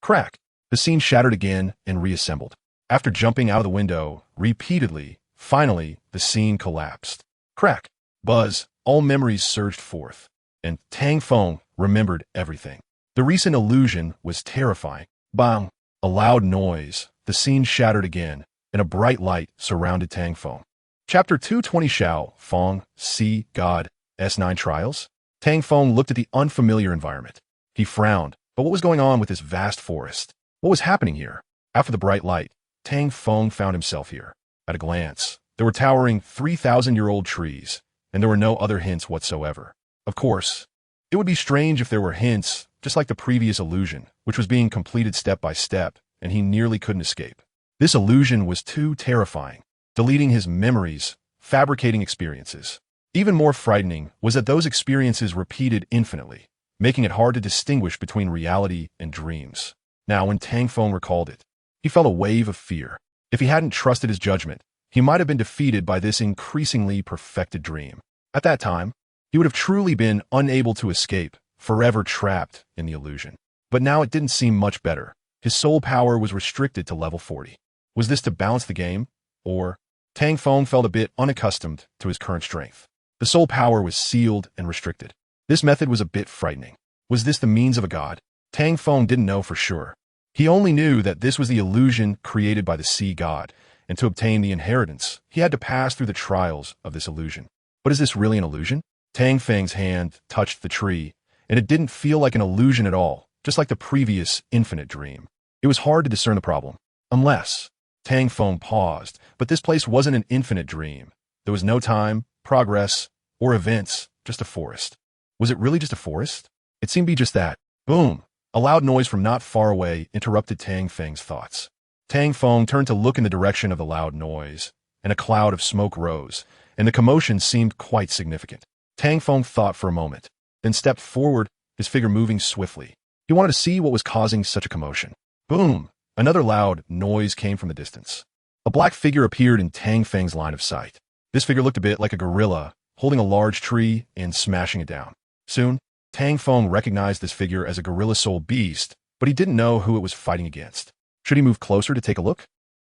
Crack. The scene shattered again and reassembled. After jumping out of the window repeatedly, finally, the scene collapsed. Crack. Buzz. All memories surged forth, and Tang Feng remembered everything. The recent illusion was terrifying. Bang! A loud noise. The scene shattered again, and a bright light surrounded Tang Feng. Chapter 220 Xiao Feng, See God, S9 Trials? Tang Feng looked at the unfamiliar environment. He frowned, but what was going on with this vast forest? What was happening here? After the bright light, Tang Feng found himself here. At a glance, there were towering 3,000-year-old trees, and there were no other hints whatsoever. Of course, it would be strange if there were hints, just like the previous illusion, which was being completed step by step, and he nearly couldn't escape. This illusion was too terrifying, deleting his memories, fabricating experiences. Even more frightening was that those experiences repeated infinitely, making it hard to distinguish between reality and dreams. Now, when Tang Feng recalled it, he felt a wave of fear. If he hadn't trusted his judgment, he might have been defeated by this increasingly perfected dream. At that time, he would have truly been unable to escape, forever trapped in the illusion. But now it didn't seem much better. His soul power was restricted to level 40. Was this to balance the game? Or Tang Feng felt a bit unaccustomed to his current strength. The soul power was sealed and restricted. This method was a bit frightening. Was this the means of a god? Tang Feng didn't know for sure. He only knew that this was the illusion created by the sea god, and to obtain the inheritance, he had to pass through the trials of this illusion. But is this really an illusion? Tang Feng's hand touched the tree, and it didn't feel like an illusion at all, just like the previous infinite dream. It was hard to discern the problem. Unless Tang Feng paused, but this place wasn't an infinite dream. There was no time, progress, or events, just a forest. Was it really just a forest? It seemed to be just that. Boom! A loud noise from not far away interrupted Tang Feng's thoughts. Tang Feng turned to look in the direction of the loud noise, and a cloud of smoke rose, and the commotion seemed quite significant. Tang Feng thought for a moment, then stepped forward, his figure moving swiftly. He wanted to see what was causing such a commotion. Boom! Another loud noise came from the distance. A black figure appeared in Tang Feng's line of sight. This figure looked a bit like a gorilla, holding a large tree and smashing it down. Soon, Tang Feng recognized this figure as a gorilla soul beast, but he didn't know who it was fighting against. Should he move closer to take a look?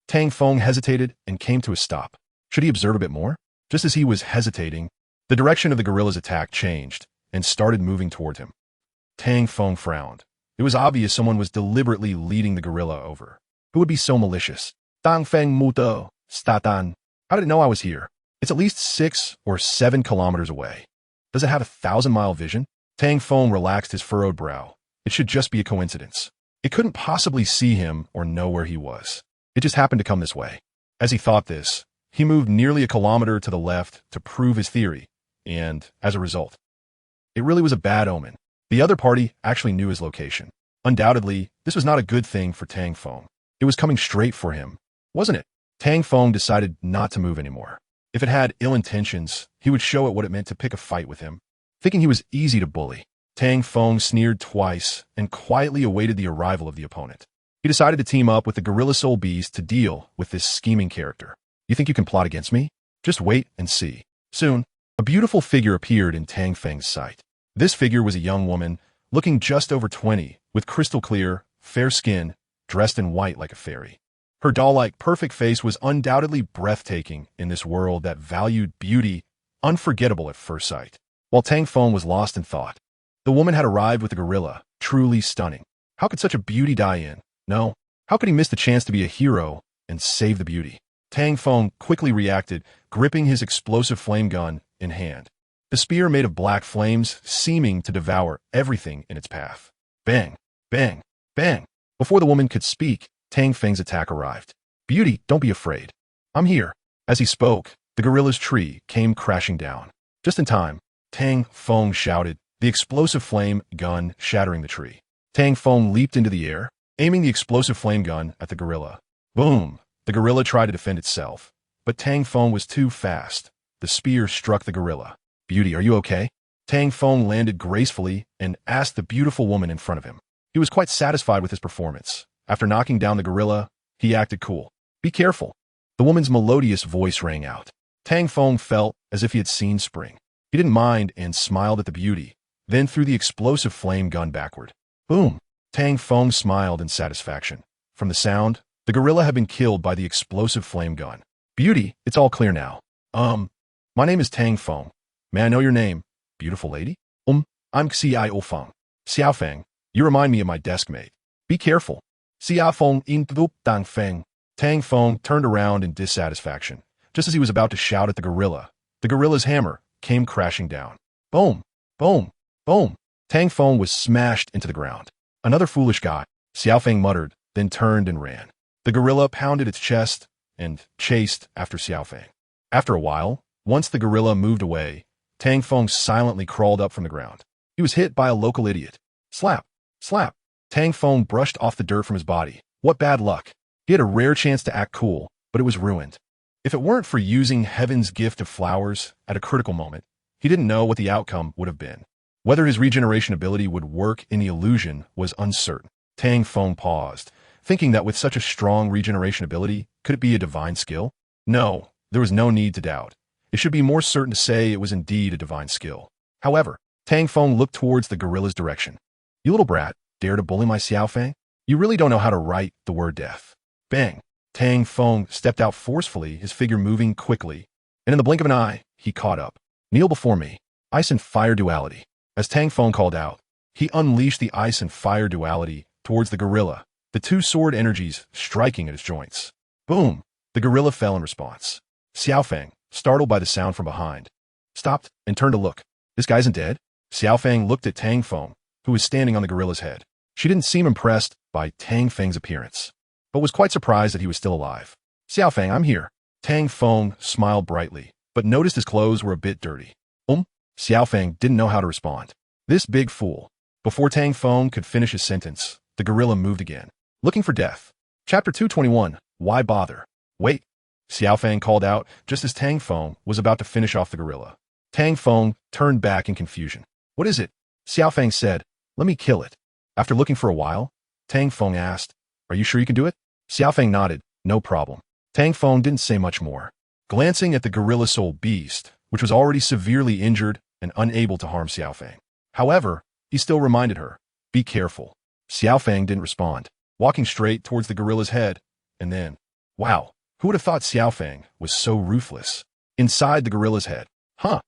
Tang Feng hesitated and came to a stop. Should he observe a bit more? Just as he was hesitating, the direction of the gorilla's attack changed and started moving toward him. Tang Feng frowned. It was obvious someone was deliberately leading the gorilla over. Who would be so malicious? Tang Feng Muto, Statan. How did it know I was here? It's at least 6 or 7 kilometers away. Does it have a 1,000-mile vision? Tang Feng relaxed his furrowed brow. It should just be a coincidence. It couldn't possibly see him or know where he was. It just happened to come this way. As he thought this, he moved nearly a kilometer to the left to prove his theory, and, as a result, it really was a bad omen. The other party actually knew his location. Undoubtedly, this was not a good thing for Tang Feng. It was coming straight for him, wasn't it? Tang Feng decided not to move anymore. If it had ill intentions, he would show it what it meant to pick a fight with him. Thinking he was easy to bully, Tang Feng sneered twice and quietly awaited the arrival of the opponent. He decided to team up with the Gorilla Soul Beast to deal with this scheming character. You think you can plot against me? Just wait and see. Soon, a beautiful figure appeared in Tang Feng's sight. This figure was a young woman, looking just over 20, with crystal clear, fair skin, dressed in white like a fairy. Her doll-like perfect face was undoubtedly breathtaking in this world that valued beauty, unforgettable at first sight. While Tang Feng was lost in thought, the woman had arrived with the gorilla, truly stunning. How could such a beauty die in? No. How could he miss the chance to be a hero and save the beauty? Tang Feng quickly reacted, gripping his explosive flame gun in hand. The spear made of black flames, seeming to devour everything in its path. Bang! Bang! Bang! Before the woman could speak, Tang Feng's attack arrived. "Beauty, don't be afraid. I'm here." As he spoke, the gorilla's tree came crashing down. Just in time, Tang Feng shouted, the explosive flame gun shattering the tree. Tang Feng leaped into the air, aiming the explosive flame gun at the gorilla. Boom! The gorilla tried to defend itself, but Tang Feng was too fast. The spear struck the gorilla. "Beauty, are you okay?" Tang Feng landed gracefully and asked the beautiful woman in front of him. He was quite satisfied with his performance. After knocking down the gorilla, he acted cool. "Be careful." The woman's melodious voice rang out. Tang Feng felt as if he had seen spring. He didn't mind and smiled at the beauty, then threw the explosive flame gun backward. Boom! Tang Feng smiled in satisfaction. From the sound, the gorilla had been killed by the explosive flame gun. "Beauty, it's all clear now." My name is Tang Feng. May I know your name, beautiful lady?" I'm Xiao Feng. Xiao Feng, you remind me of my desk mate. Be careful." Xiao Feng interrupted Tang Feng. Tang Feng turned around in dissatisfaction. Just as he was about to shout at the gorilla's hammer came crashing down. Boom! Boom! Boom! Tang Feng was smashed into the ground. "Another foolish guy," Xiao Feng muttered, then turned and ran. The gorilla pounded its chest and chased after Xiao Feng. After a while, once the gorilla moved away, Tang Feng silently crawled up from the ground. He was hit by a local idiot. Slap! Slap! Tang Feng brushed off the dirt from his body. What bad luck. He had a rare chance to act cool, but it was ruined. If it weren't for using heaven's gift of flowers at a critical moment, he didn't know what the outcome would have been. Whether his regeneration ability would work in the illusion was uncertain. Tang Feng paused, thinking that with such a strong regeneration ability, could it be a divine skill? No, there was no need to doubt. It should be more certain to say it was indeed a divine skill. However, Tang Feng looked towards the gorilla's direction. "You little brat, dare to bully my Xiao Feng? You really don't know how to write the word death." Bang! Tang Feng stepped out forcefully, his figure moving quickly, and in the blink of an eye, he caught up. "Kneel before me. Ice and fire duality." As Tang Feng called out, he unleashed the ice and fire duality towards the gorilla, the two sword energies striking at his joints. Boom! The gorilla fell in response. Xiao Feng, startled by the sound from behind, stopped and turned to look. "This guy isn't dead?" Xiao Feng looked at Tang Feng, who was standing on the gorilla's head. She didn't seem impressed by Tang Feng's appearance, but was quite surprised that he was still alive. "Xiao Feng, I'm here." Tang Feng smiled brightly, but noticed his clothes were a bit dirty. Xiao Feng didn't know how to respond. This big fool. Before Tang Feng could finish his sentence, the gorilla moved again. Looking for death. Chapter 221, Why Bother? Wait. Xiao Feng called out just as Tang Feng was about to finish off the gorilla. Tang Feng turned back in confusion. "What is it?" Xiao Feng said, "Let me kill it." After looking for a while, Tang Feng asked, "Are you sure you can do it?" Xiao Feng nodded, "No problem." Tang Feng didn't say much more. Glancing at the gorilla soul beast, which was already severely injured and unable to harm Xiao Feng. However, he still reminded her, "Be careful." Xiao Feng didn't respond, walking straight towards the gorilla's head, and then, wow, who would have thought Xiao Feng was so ruthless? Inside the gorilla's head. What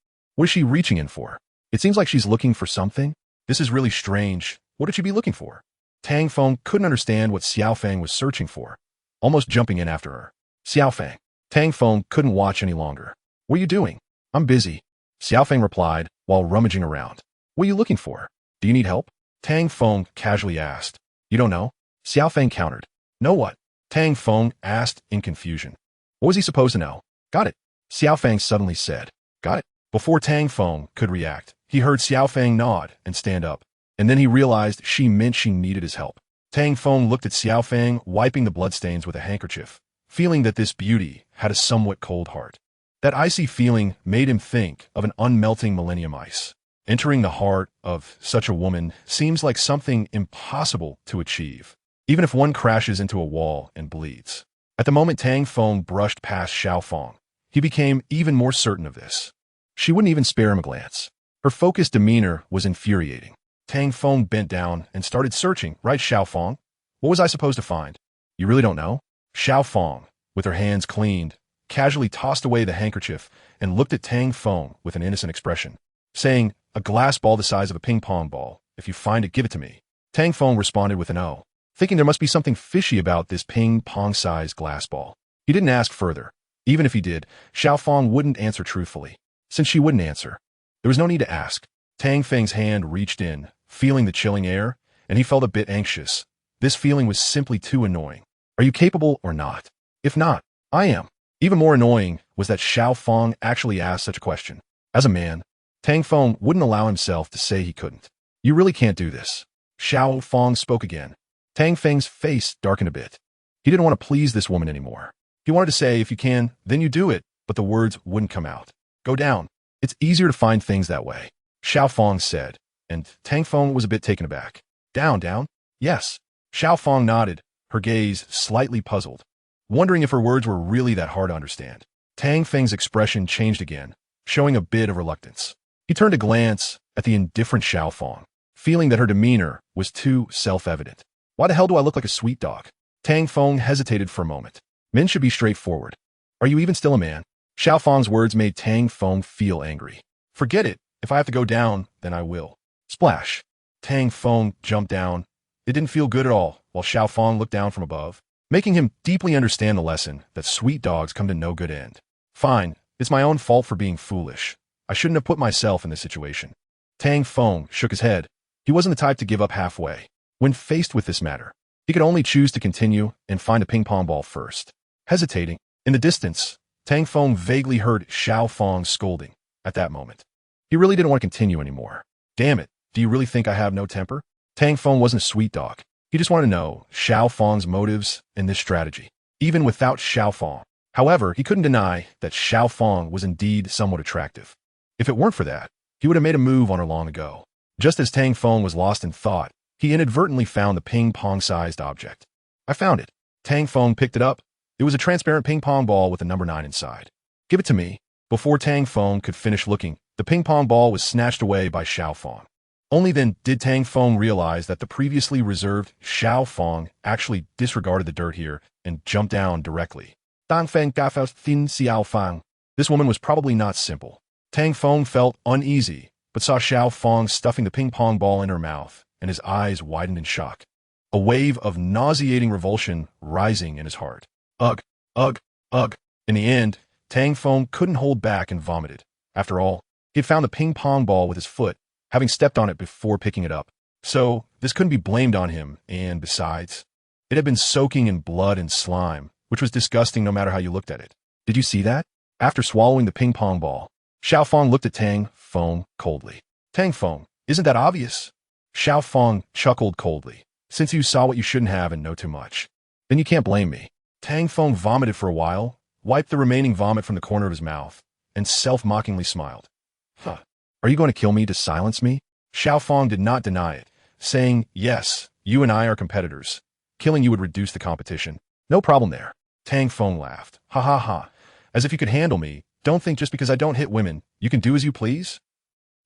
is she reaching in for? It seems like she's looking for something. This is really strange. What would she be looking for? Tang Feng couldn't understand what Xiao Feng was searching for, almost jumping in after her. "Xiao Feng." Tang Feng couldn't watch any longer. "What are you doing?" "I'm busy," Xiao Feng replied while rummaging around. "What are you looking for? Do you need help?" Tang Feng casually asked. "You don't know?" Xiao Feng countered. "Know what?" Tang Feng asked in confusion. What was he supposed to know? "Got it," Xiao Feng suddenly said. "Got it." Before Tang Feng could react, he heard Xiao Feng nod and stand up, and then he realized she meant she needed his help. Tang Feng looked at Xiao Feng wiping the bloodstains with a handkerchief, feeling that this beauty had a somewhat cold heart. That icy feeling made him think of an unmelting millennium ice. Entering the heart of such a woman seems like something impossible to achieve, even if one crashes into a wall and bleeds. At the moment Tang Feng brushed past Xiao Feng, he became even more certain of this. She wouldn't even spare him a glance. Her focused demeanor was infuriating. Tang Feng bent down and started searching. "Right, Xiao Feng? What was I supposed to find?" "You really don't know?" Xiao Feng, with her hands cleaned, casually tossed away the handkerchief and looked at Tang Feng with an innocent expression, saying, "A glass ball the size of a ping-pong ball. If you find it, give it to me." Tang Feng responded with an "Oh," thinking there must be something fishy about this ping-pong-sized glass ball. He didn't ask further. Even if he did, Xiao Feng wouldn't answer truthfully. Since she wouldn't answer, there was no need to ask. Tang Feng's hand reached in, feeling the chilling air, and he felt a bit anxious. This feeling was simply too annoying. Are you capable or not? If not, I am. Even more annoying was that Xiao Feng actually asked such a question. As a man, Tang Feng wouldn't allow himself to say he couldn't. You really can't do this. Xiao Feng spoke again. Tang Feng's face darkened a bit. He didn't want to please this woman anymore. He wanted to say, if you can, then you do it, but the words wouldn't come out. Go down. It's easier to find things that way, Xiao Feng said, and Tang Feng was a bit taken aback. Down, down? Yes. Xiao Feng nodded, her gaze slightly puzzled, wondering if her words were really that hard to understand. Tang Feng's expression changed again, showing a bit of reluctance. He turned to glance at the indifferent Xiao Feng, feeling that her demeanor was too self-evident. Why the hell do I look like a sweet dog? Tang Feng hesitated for a moment. Men should be straightforward. Are you even still a man? Xiao Feng's words made Tang Feng feel angry. Forget it. If I have to go down, then I will. Splash. Tang Feng jumped down. It didn't feel good at all, while Xiao Feng looked down from above, making him deeply understand the lesson that sweet dogs come to no good end. Fine. It's my own fault for being foolish. I shouldn't have put myself in this situation. Tang Feng shook his head. He wasn't the type to give up halfway. When faced with this matter, he could only choose to continue and find a ping-pong ball first. Hesitating, in the distance, Tang Feng vaguely heard Xiao Feng scolding. At that moment, he really didn't want to continue anymore. Damn it, do you really think I have no temper? Tang Feng wasn't a sweet dog. He just wanted to know Xiao Feng's motives in this strategy, even without Xiao Feng. However, he couldn't deny that Xiao Feng was indeed somewhat attractive. If it weren't for that, he would have made a move on her long ago. Just as Tang Feng was lost in thought, he inadvertently found the ping-pong-sized object. I found it. Tang Feng picked it up. It was a transparent ping-pong ball with a number 9 inside. Give it to me. Before Tang Feng could finish looking, the ping-pong ball was snatched away by Xiao Feng. Only then did Tang Feng realize that the previously reserved Xiao Feng actually disregarded the dirt here and jumped down directly. Tang Feng gafaus thin Xiao Feng. This woman was probably not simple. Tang Feng felt uneasy, but saw Xiao Feng stuffing the ping-pong ball in her mouth, and his eyes widened in shock. A wave of nauseating revulsion rising in his heart. Ugh, ugh, ugh. In the end, Tang Feng couldn't hold back and vomited. After all, he had found the ping-pong ball with his foot, having stepped on it before picking it up. So, this couldn't be blamed on him, and besides, it had been soaking in blood and slime, which was disgusting no matter how you looked at it. Did you see that? After swallowing the ping-pong ball, Xiao Feng looked at Tang Feng coldly. Tang Feng, isn't that obvious? Xiao Feng chuckled coldly. Since you saw what you shouldn't have and know too much, then you can't blame me. Tang Feng vomited for a while, wiped the remaining vomit from the corner of his mouth, and self-mockingly smiled. Huh. Are you going to kill me to silence me? Xiao Feng did not deny it, saying, yes, you and I are competitors. Killing you would reduce the competition. No problem there. Tang Feng laughed. Ha ha ha. As if you could handle me. Don't think just because I don't hit women, you can do as you please?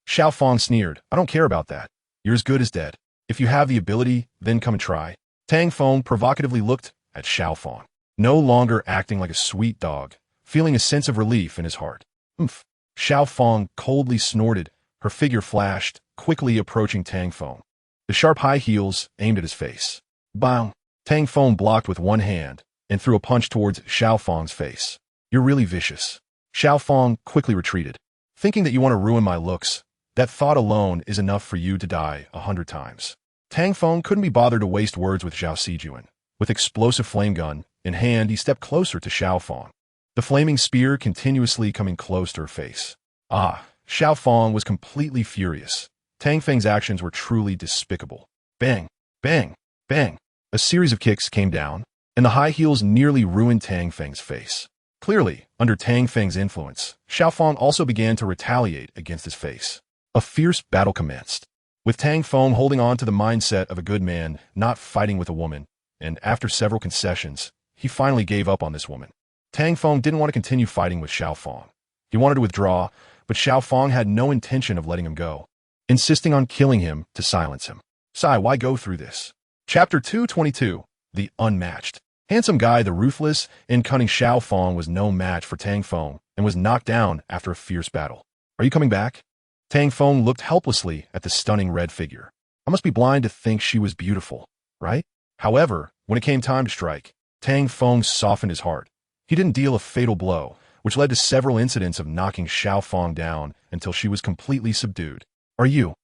Xiao Feng sneered. I don't care about that. You're as good as dead. If you have the ability, then come and try. Tang Feng provocatively looked at Xiao Feng, no longer acting like a sweet dog, feeling a sense of relief in his heart. Oomph. Xiao Feng coldly snorted. Her figure flashed, quickly approaching Tang Feng. The sharp high heels aimed at his face. Bang! Tang Feng blocked with one hand and threw a punch towards Xiao Feng's face. You're really vicious. Xiao Feng quickly retreated. Thinking that you want to ruin my looks, that thought alone is enough for you to die 100 times. Tang Feng couldn't be bothered to waste words with Zhao Sijuan. With explosive flame gun in hand, he stepped closer to Xiao Feng, the flaming spear continuously coming close to her face. Ah, Xiao Feng was completely furious. Tang Feng's actions were truly despicable. Bang, bang, bang. A series of kicks came down, and the high heels nearly ruined Tang Feng's face. Clearly, under Tang Feng's influence, Xiao Feng also began to retaliate against his face. A fierce battle commenced, with Tang Feng holding on to the mindset of a good man, not fighting with a woman, and after several concessions, he finally gave up on this woman. Tang Feng didn't want to continue fighting with Xiao Feng. He wanted to withdraw, but Xiao Feng had no intention of letting him go, insisting on killing him to silence him. Sai, why go through this? Chapter 222, The Unmatched. Handsome guy, the ruthless and cunning Xiao Feng was no match for Tang Feng and was knocked down after a fierce battle. Are you coming back? Tang Feng looked helplessly at the stunning red figure. I must be blind to think she was beautiful, right? However, when it came time to strike, Tang Feng softened his heart. He didn't deal a fatal blow, which led to several incidents of knocking Xiao Feng down until she was completely subdued. Are you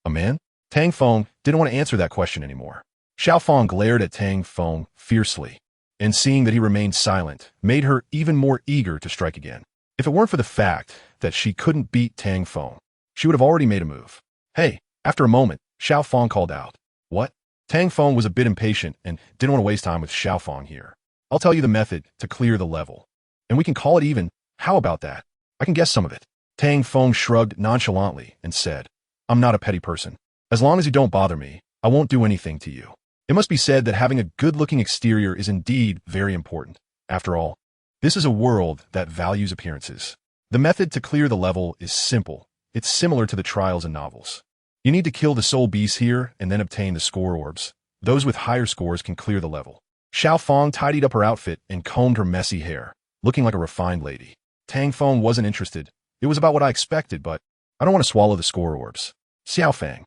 a man? Tang Feng didn't want to answer that question anymore. Xiao Feng glared at Tang Feng fiercely, and seeing that he remained silent made her even more eager to strike again. If it weren't for the fact that she couldn't beat Tang Feng, she would have already made a move. Hey, after a moment, Xiao Feng called out. What? Tang Feng was a bit impatient and didn't want to waste time with Xiao Feng here. I'll tell you the method to clear the level. And we can call it even. How about that? I can guess some of it. Tang Feng shrugged nonchalantly and said, I'm not a petty person. As long as you don't bother me, I won't do anything to you. It must be said that having a good-looking exterior is indeed very important. After all, this is a world that values appearances. The method to clear the level is simple. It's similar to the trials in novels. You need to kill the soul beasts here and then obtain the score orbs. Those with higher scores can clear the level. Xiao Feng tidied up her outfit and combed her messy hair, looking like a refined lady. Tang Feng wasn't interested. It was about what I expected, but I don't want to swallow the score orbs. Xiao Feng.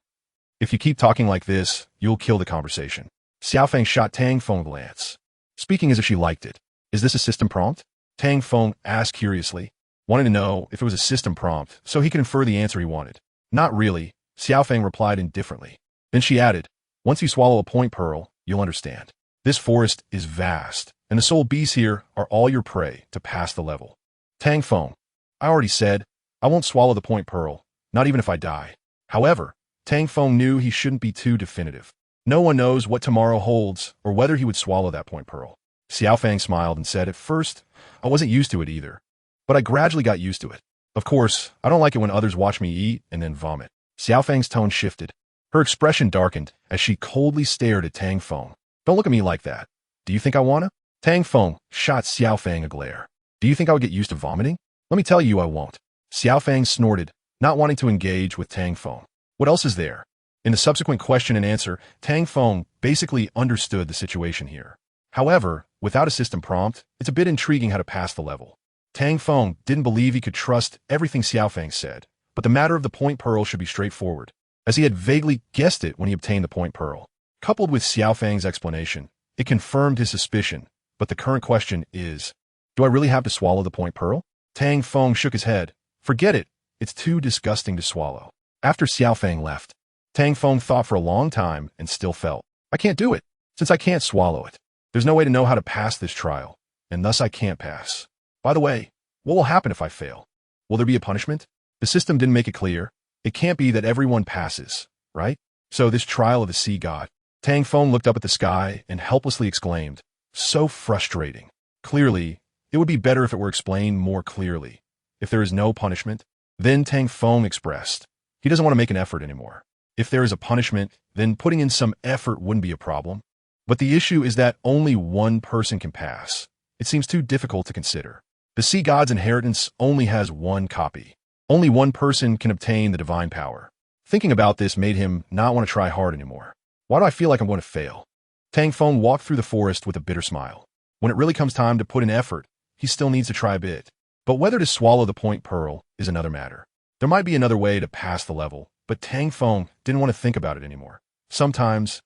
If you keep talking like this, you'll kill the conversation. Xiao Feng shot Tang Feng a glance, speaking as if she liked it. Is this a system prompt? Tang Feng asked curiously, wanting to know if it was a system prompt so he could infer the answer he wanted. Not really, Xiao Feng replied indifferently. Then she added, once you swallow a point pearl, you'll understand. This forest is vast, and the soul beasts here are all your prey to pass the level. Tang Feng, I already said, I won't swallow the point pearl, not even if I die. However, Tang Feng knew he shouldn't be too definitive. No one knows what tomorrow holds or whether he would swallow that point pearl. Xiao Feng smiled and said, at first, I wasn't used to it either, but I gradually got used to it. Of course, I don't like it when others watch me eat and then vomit. Xiao Feng's tone shifted. Her expression darkened as she coldly stared at Tang Feng. Don't look at me like that. Do you think I wanna? Tang Feng shot Xiao Feng a glare. Do you think I would get used to vomiting? Let me tell you I won't. Xiao Feng snorted, not wanting to engage with Tang Feng. What else is there? In the subsequent question and answer, Tang Feng basically understood the situation here. However, without a system prompt, it's a bit intriguing how to pass the level. Tang Feng didn't believe he could trust everything Xiao Feng said, but the matter of the point pearl should be straightforward, as he had vaguely guessed it when he obtained the point pearl. Coupled with Xiao Feng's explanation, it confirmed his suspicion, but the current question is, do I really have to swallow the point pearl? Tang Feng shook his head. Forget it. It's too disgusting to swallow. After Xiao Feng left, Tang Feng thought for a long time and still felt, I can't do it, since I can't swallow it. There's no way to know how to pass this trial, and thus I can't pass. By the way, what will happen if I fail? Will there be a punishment? The system didn't make it clear. It can't be that everyone passes, right? So this trial of the sea god. Tang Feng looked up at the sky and helplessly exclaimed, so frustrating. Clearly, it would be better if it were explained more clearly. If there is no punishment, then Tang Feng expressed, he doesn't want to make an effort anymore. If there is a punishment, then putting in some effort wouldn't be a problem. But the issue is that only one person can pass. It seems too difficult to consider. The sea god's inheritance only has one copy. Only one person can obtain the divine power. Thinking about this made him not want to try hard anymore. Why do I feel like I'm going to fail? Tang Feng walked through the forest with a bitter smile. When it really comes time to put in effort, he still needs to try a bit. But whether to swallow the point pearl is another matter. There might be another way to pass the level, but Tang Feng didn't want to think about it anymore. Sometimes,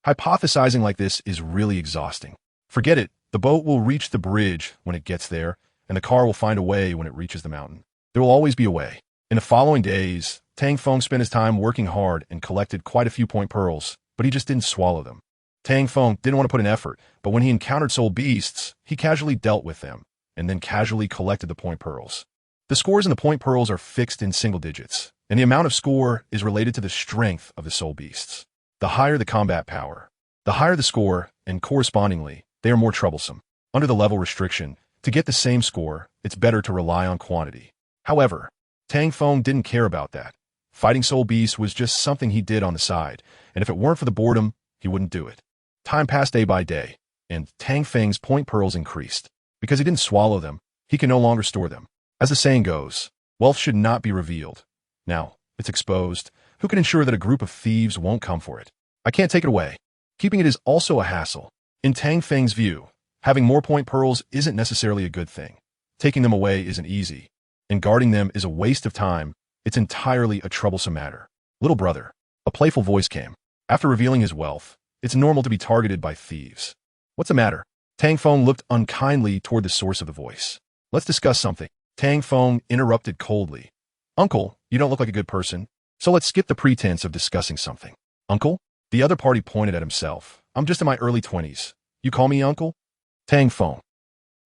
hypothesizing like this is really exhausting. Forget it. The boat will reach the bridge when it gets there, and the car will find a way when it reaches the mountain. There will always be a way. In the following days, Tang Feng spent his time working hard and collected quite a few point pearls, but he just didn't swallow them. Tang Feng didn't want to put in effort, but when he encountered soul beasts, he casually dealt with them, and then casually collected the point pearls. The scores in the point pearls are fixed in single digits, and the amount of score is related to the strength of the soul beasts. The higher the combat power, the higher the score, and correspondingly, they are more troublesome. Under the level restriction, to get the same score, it's better to rely on quantity. However, Tang Feng didn't care about that. Fighting soul beasts was just something he did on the side, and if it weren't for the boredom, he wouldn't do it. Time passed day by day, and Tang Feng's point pearls increased. Because he didn't swallow them, he can no longer store them. As the saying goes, wealth should not be revealed. Now, it's exposed. Who can ensure that a group of thieves won't come for it? I can't take it away. Keeping it is also a hassle. In Tang Feng's view, having more point pearls isn't necessarily a good thing. Taking them away isn't easy, and guarding them is a waste of time. It's entirely a troublesome matter. Little brother, a playful voice came. After revealing his wealth, it's normal to be targeted by thieves. What's the matter? Tang Feng looked unkindly toward the source of the voice. Let's discuss something. Tang Feng interrupted coldly. Uncle, you don't look like a good person, so let's skip the pretense of discussing something. Uncle? The other party pointed at himself. I'm just in my early 20s. You call me uncle? Tang Feng.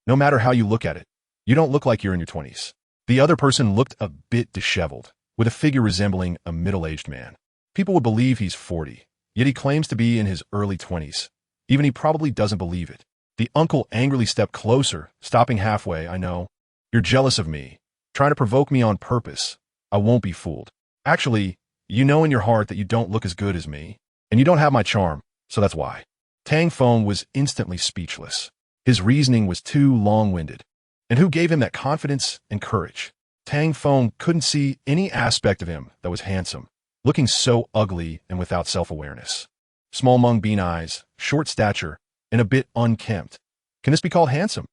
No matter how you look at it, you don't look like you're in your 20s. The other person looked a bit disheveled, with a figure resembling a middle-aged man. People would believe he's 40, yet he claims to be in his early 20s. Even he probably doesn't believe it. The uncle angrily stepped closer, stopping halfway. I know. You're jealous of me, trying to provoke me on purpose. I won't be fooled. Actually, you know in your heart that you don't look as good as me, and you don't have my charm, so that's why. Tang Feng was instantly speechless. His reasoning was too long-winded. And who gave him that confidence and courage? Tang Feng couldn't see any aspect of him that was handsome, looking so ugly and without self-awareness. Small mung bean eyes, short stature, and a bit unkempt. Can this be called handsome?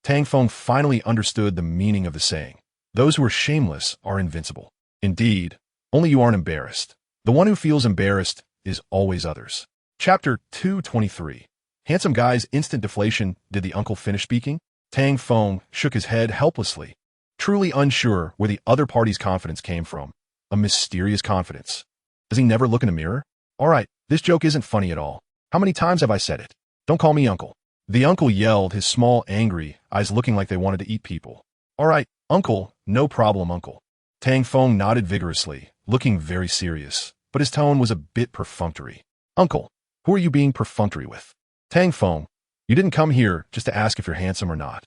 Tang Feng finally understood the meaning of the saying. Those who are shameless are invincible. Indeed, only you aren't embarrassed. The one who feels embarrassed is always others. Chapter 223. Handsome guy's instant deflation. Did the uncle finish speaking? Tang Feng shook his head helplessly, truly unsure where the other party's confidence came from. A mysterious confidence. Does he never look in a mirror? All right, this joke isn't funny at all. How many times have I said it? Don't call me uncle. The uncle yelled, his small, angry eyes looking like they wanted to eat people. All right, uncle, no problem, uncle. Tang Feng nodded vigorously, looking very serious, but his tone was a bit perfunctory. Uncle, who are you being perfunctory with? Tang Feng, you didn't come here just to ask if you're handsome or not.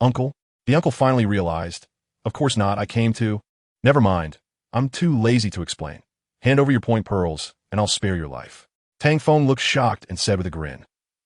Uncle? The uncle finally realized. Of course not, I came to. Never mind, I'm too lazy to explain. Hand over your point pearls, and I'll spare your life. Tang Feng looked shocked and said with a grin.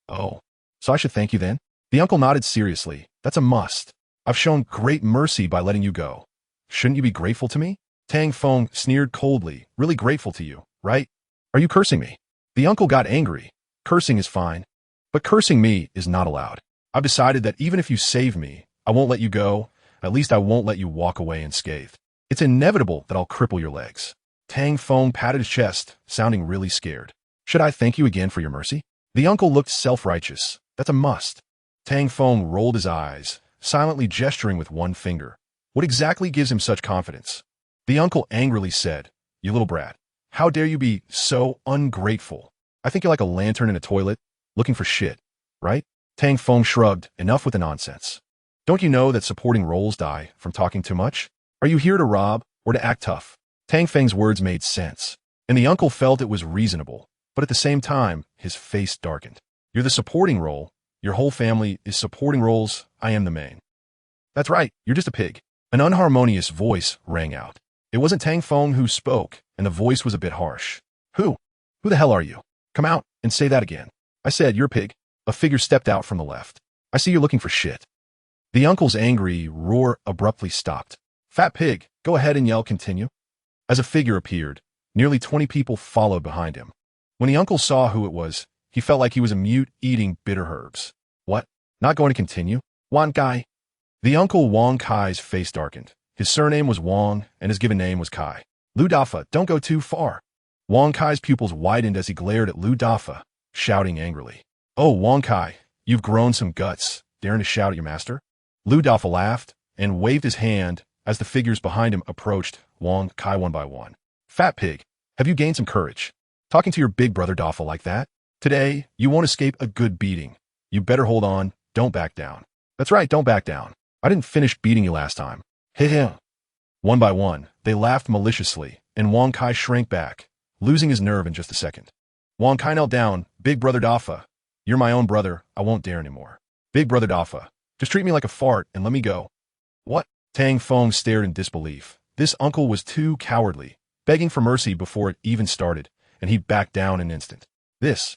Oh, so I should thank you then? The uncle nodded seriously. That's a must. I've shown great mercy by letting you go. Shouldn't you be grateful to me? Tang Feng sneered coldly. Really grateful to you, right? Are you cursing me? The uncle got angry. Cursing is fine, but cursing me is not allowed. I've decided that even if you save me, I won't let you go. At least I won't let you walk away unscathed. It's inevitable that I'll cripple your legs. Tang Feng patted his chest, sounding really scared. Should I thank you again for your mercy? The uncle looked self-righteous. That's a must. Tang Feng rolled his eyes, silently gesturing with one finger. What exactly gives him such confidence? The uncle angrily said, You little brat. How dare you be so ungrateful? I think you're like a lantern in a toilet, looking for shit, right? Tang Feng shrugged. Enough with the nonsense. Don't you know that supporting roles die from talking too much? Are you here to rob or to act tough? Tang Feng's words made sense, and the uncle felt it was reasonable, but at the same time, his face darkened. You're the supporting role. Your whole family is supporting roles. I am the main. That's right, you're just a pig. An unharmonious voice rang out. It wasn't Tang Feng who spoke, and the voice was a bit harsh. Who? Who the hell are you? Come out and say that again. I said, you're a pig. A figure stepped out from the left. I see you're looking for shit. The uncle's angry roar abruptly stopped. Fat pig, go ahead and yell, continue. As a figure appeared, nearly 20 people followed behind him. When the uncle saw who it was, he felt like he was a mute eating bitter herbs. What? Not going to continue? Wang Kai? The uncle Wang Kai's face darkened. His surname was Wang, and his given name was Kai. Lu Dafa, don't go too far. Wang Kai's pupils widened as he glared at Lu Dafa, shouting angrily. Oh, Wang Kai, you've grown some guts, daring to shout at your master? Lu Dafa laughed and waved his hand as the figures behind him approached Wang Kai one by one. Fat pig, have you gained some courage? Talking to your big brother Dafa like that? Today, you won't escape a good beating. You better hold on, don't back down. That's right, don't back down. I didn't finish beating you last time. Heh. One by one, they laughed maliciously, and Wang Kai shrank back, losing his nerve in just a second. Wang Kai knelt down. Big brother Dafa, you're my own brother, I won't dare anymore. Big brother Dafa, just treat me like a fart and let me go. What? Tang Feng stared in disbelief. This uncle was too cowardly, begging for mercy before it even started, and he backed down in an instant. This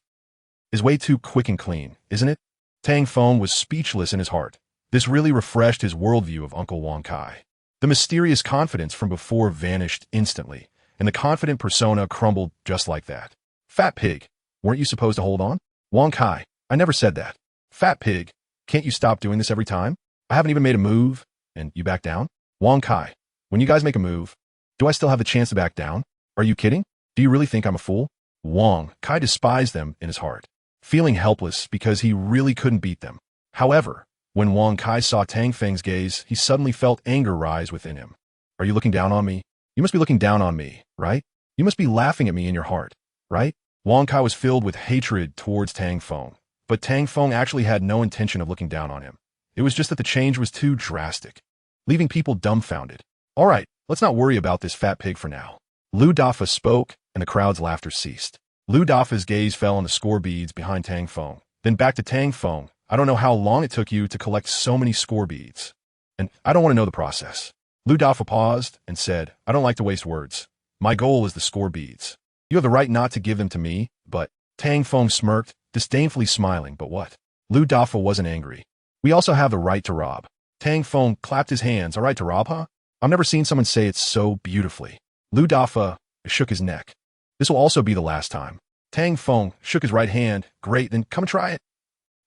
is way too quick and clean, isn't it? Tang Feng was speechless in his heart. This really refreshed his worldview of Uncle Wang Kai. The mysterious confidence from before vanished instantly, and the confident persona crumbled just like that. Fat pig, weren't you supposed to hold on? Wang Kai, I never said that. Fat pig, can't you stop doing this every time? I haven't even made a move, and you back down? Wang Kai, when you guys make a move, do I still have the chance to back down? Are you kidding? Do you really think I'm a fool? Wang Kai despised them in his heart, feeling helpless because he really couldn't beat them. However, when Wang Kai saw Tang Feng's gaze, he suddenly felt anger rise within him. Are you looking down on me? You must be looking down on me, right? You must be laughing at me in your heart, right? Wang Kai was filled with hatred towards Tang Feng, but Tang Feng actually had no intention of looking down on him. It was just that the change was too drastic, leaving people dumbfounded. All right, let's not worry about this fat pig for now. Lu Dafa spoke, and the crowd's laughter ceased. Lu Dafa's gaze fell on the score beads behind Tang Feng, then back to Tang Feng. I don't know how long it took you to collect so many score beads, and I don't want to know the process. Lu Dafa paused and said, I don't like to waste words. My goal is the score beads. You have the right not to give them to me, but Tang Feng smirked, disdainfully smiling, but what? Lu Dafa wasn't angry. We also have the right to rob. Tang Feng clapped his hands. All right to rob, huh? I've never seen someone say it so beautifully. Lu Dafa shook his neck. This will also be the last time. Tang Feng shook his right hand. Great, then come and try it.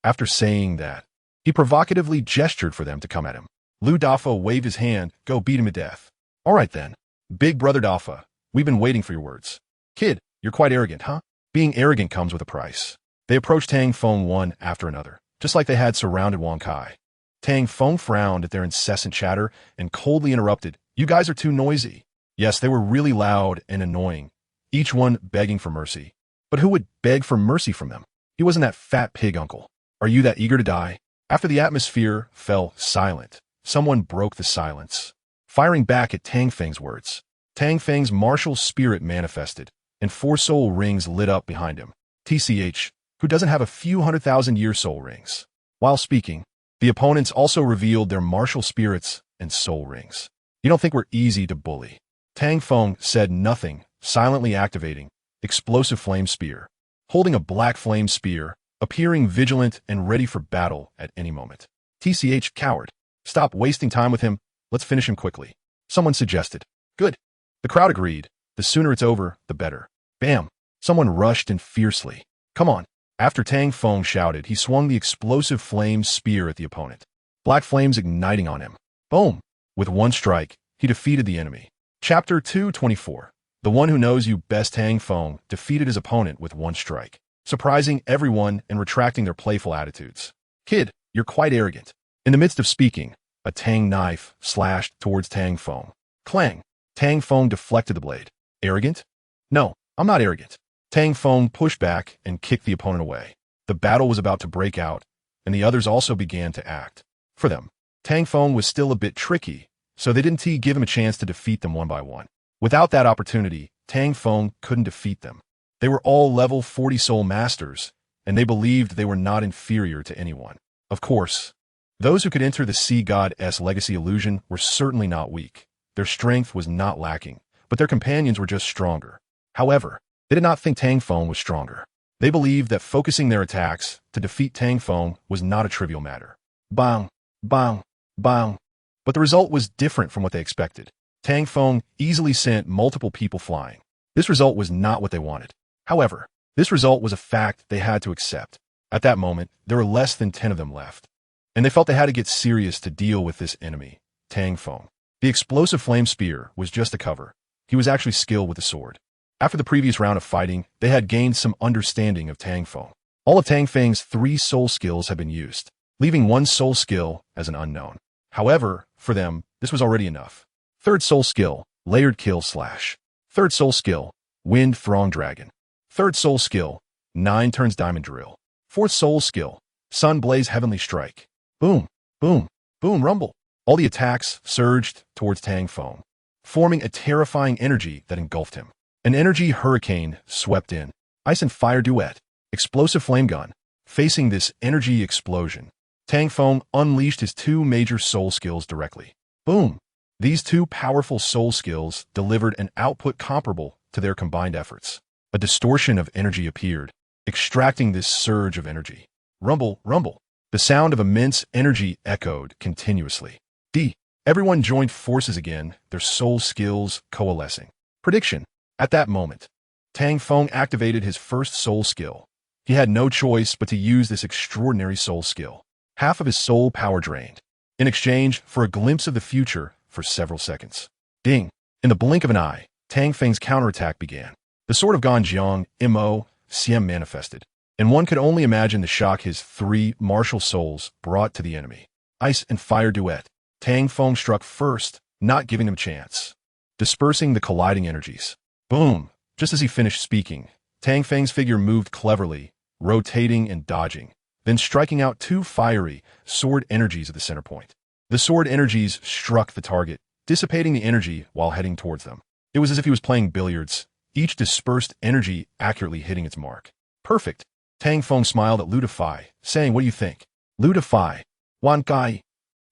After saying that, he provocatively gestured for them to come at him. Lu Dafa waved his hand. Go beat him to death. All right then. Big brother Dafa, we've been waiting for your words. Kid, you're quite arrogant, huh? Being arrogant comes with a price. They approached Tang Feng one after another, just like they had surrounded Wang Kai. Tang Feng frowned at their incessant chatter and coldly interrupted. You guys are too noisy. Yes, they were really loud and annoying, each one begging for mercy. But who would beg for mercy from them? He wasn't that fat pig uncle. Are you that eager to die? After the atmosphere fell silent, someone broke the silence, firing back at Tang Feng's words. Tang Feng's martial spirit manifested, and 4 soul rings lit up behind him. TCH, who doesn't have a few 100,000-year soul rings? While speaking, the opponents also revealed their martial spirits and soul rings. You don't think we're easy to bully? Tang Feng said nothing, silently activating explosive flame spear, holding a black flame spear, appearing vigilant and ready for battle at any moment. TCH, coward. Stop wasting time with him. Let's finish him quickly. Someone suggested. Good. The crowd agreed. The sooner it's over, the better. Bam. Someone rushed in fiercely. Come on. After Tang Feng shouted, he swung the explosive flame spear at the opponent. Black flames igniting on him. Boom. With one strike, he defeated the enemy. Chapter 224. The one who knows you best. Tang Feng defeated his opponent with one strike, surprising everyone and retracting their playful attitudes. Kid, you're quite arrogant. In the midst of speaking, a Tang knife slashed towards Tang Feng. Clang. Tang Feng deflected the blade. Arrogant? No, I'm not arrogant. Tang Feng pushed back and kicked the opponent away. The battle was about to break out, and the others also began to act. For them, Tang Feng was still a bit tricky, so they didn't give him a chance to defeat them one by one. Without that opportunity, Tang Feng couldn't defeat them. They were all level 40 soul masters, and they believed they were not inferior to anyone. Of course, those who could enter the Sea God's legacy illusion were certainly not weak. Their strength was not lacking, but their companions were just stronger. However, they did not think Tang Feng was stronger. They believed that focusing their attacks to defeat Tang Feng was not a trivial matter. Bang, bang, bang. But the result was different from what they expected. Tang Feng easily sent multiple people flying. This result was not what they wanted. However, this result was a fact they had to accept. At that moment, there were less than 10 of them left, and they felt they had to get serious to deal with this enemy, Tang Feng. The explosive flame spear was just a cover. He was actually skilled with the sword. After the previous round of fighting, they had gained some understanding of Tang Feng. All of Tang Feng's 3 soul skills had been used, leaving 1 soul skill as an unknown. However, for them, this was already enough. 3rd soul skill, layered kill slash. 3rd soul skill, wind throng dragon. 3rd soul skill, 9 turns diamond drill. 4th soul skill, sun blaze heavenly strike. Boom, boom, boom rumble. All the attacks surged towards Tang Feng, forming a terrifying energy that engulfed him. An energy hurricane swept in. Ice and fire duet. Explosive flame gun. Facing this energy explosion, Tang Feng unleashed his 2 major soul skills directly. Boom. These 2 powerful soul skills delivered an output comparable to their combined efforts. A distortion of energy appeared, extracting this surge of energy. Rumble, rumble. The sound of immense energy echoed continuously. Everyone joined forces again, their soul skills coalescing. Prediction. At that moment, Tang Feng activated his 1st soul skill. He had no choice but to use this extraordinary soul skill. Half of his soul power drained, in exchange for a glimpse of the future for several seconds. Ding! In the blink of an eye, Tang Feng's counterattack began. The sword of Ganjiang, Mo, Siem manifested. and one could only imagine the shock his three martial souls brought to the enemy. Ice and fire duet. Tang Feng struck first, not giving them a chance, dispersing the colliding energies. Boom! Just as he finished speaking, Tang Feng's figure moved cleverly, rotating and dodging, then striking out two fiery sword energies at the center point. The sword energies struck the target, dissipating the energy while heading towards them. It was as if he was playing billiards, each dispersed energy accurately hitting its mark. Perfect. Tang Feng smiled at Ludify, saying, "What do you think?" Ludify. "Wan Kai.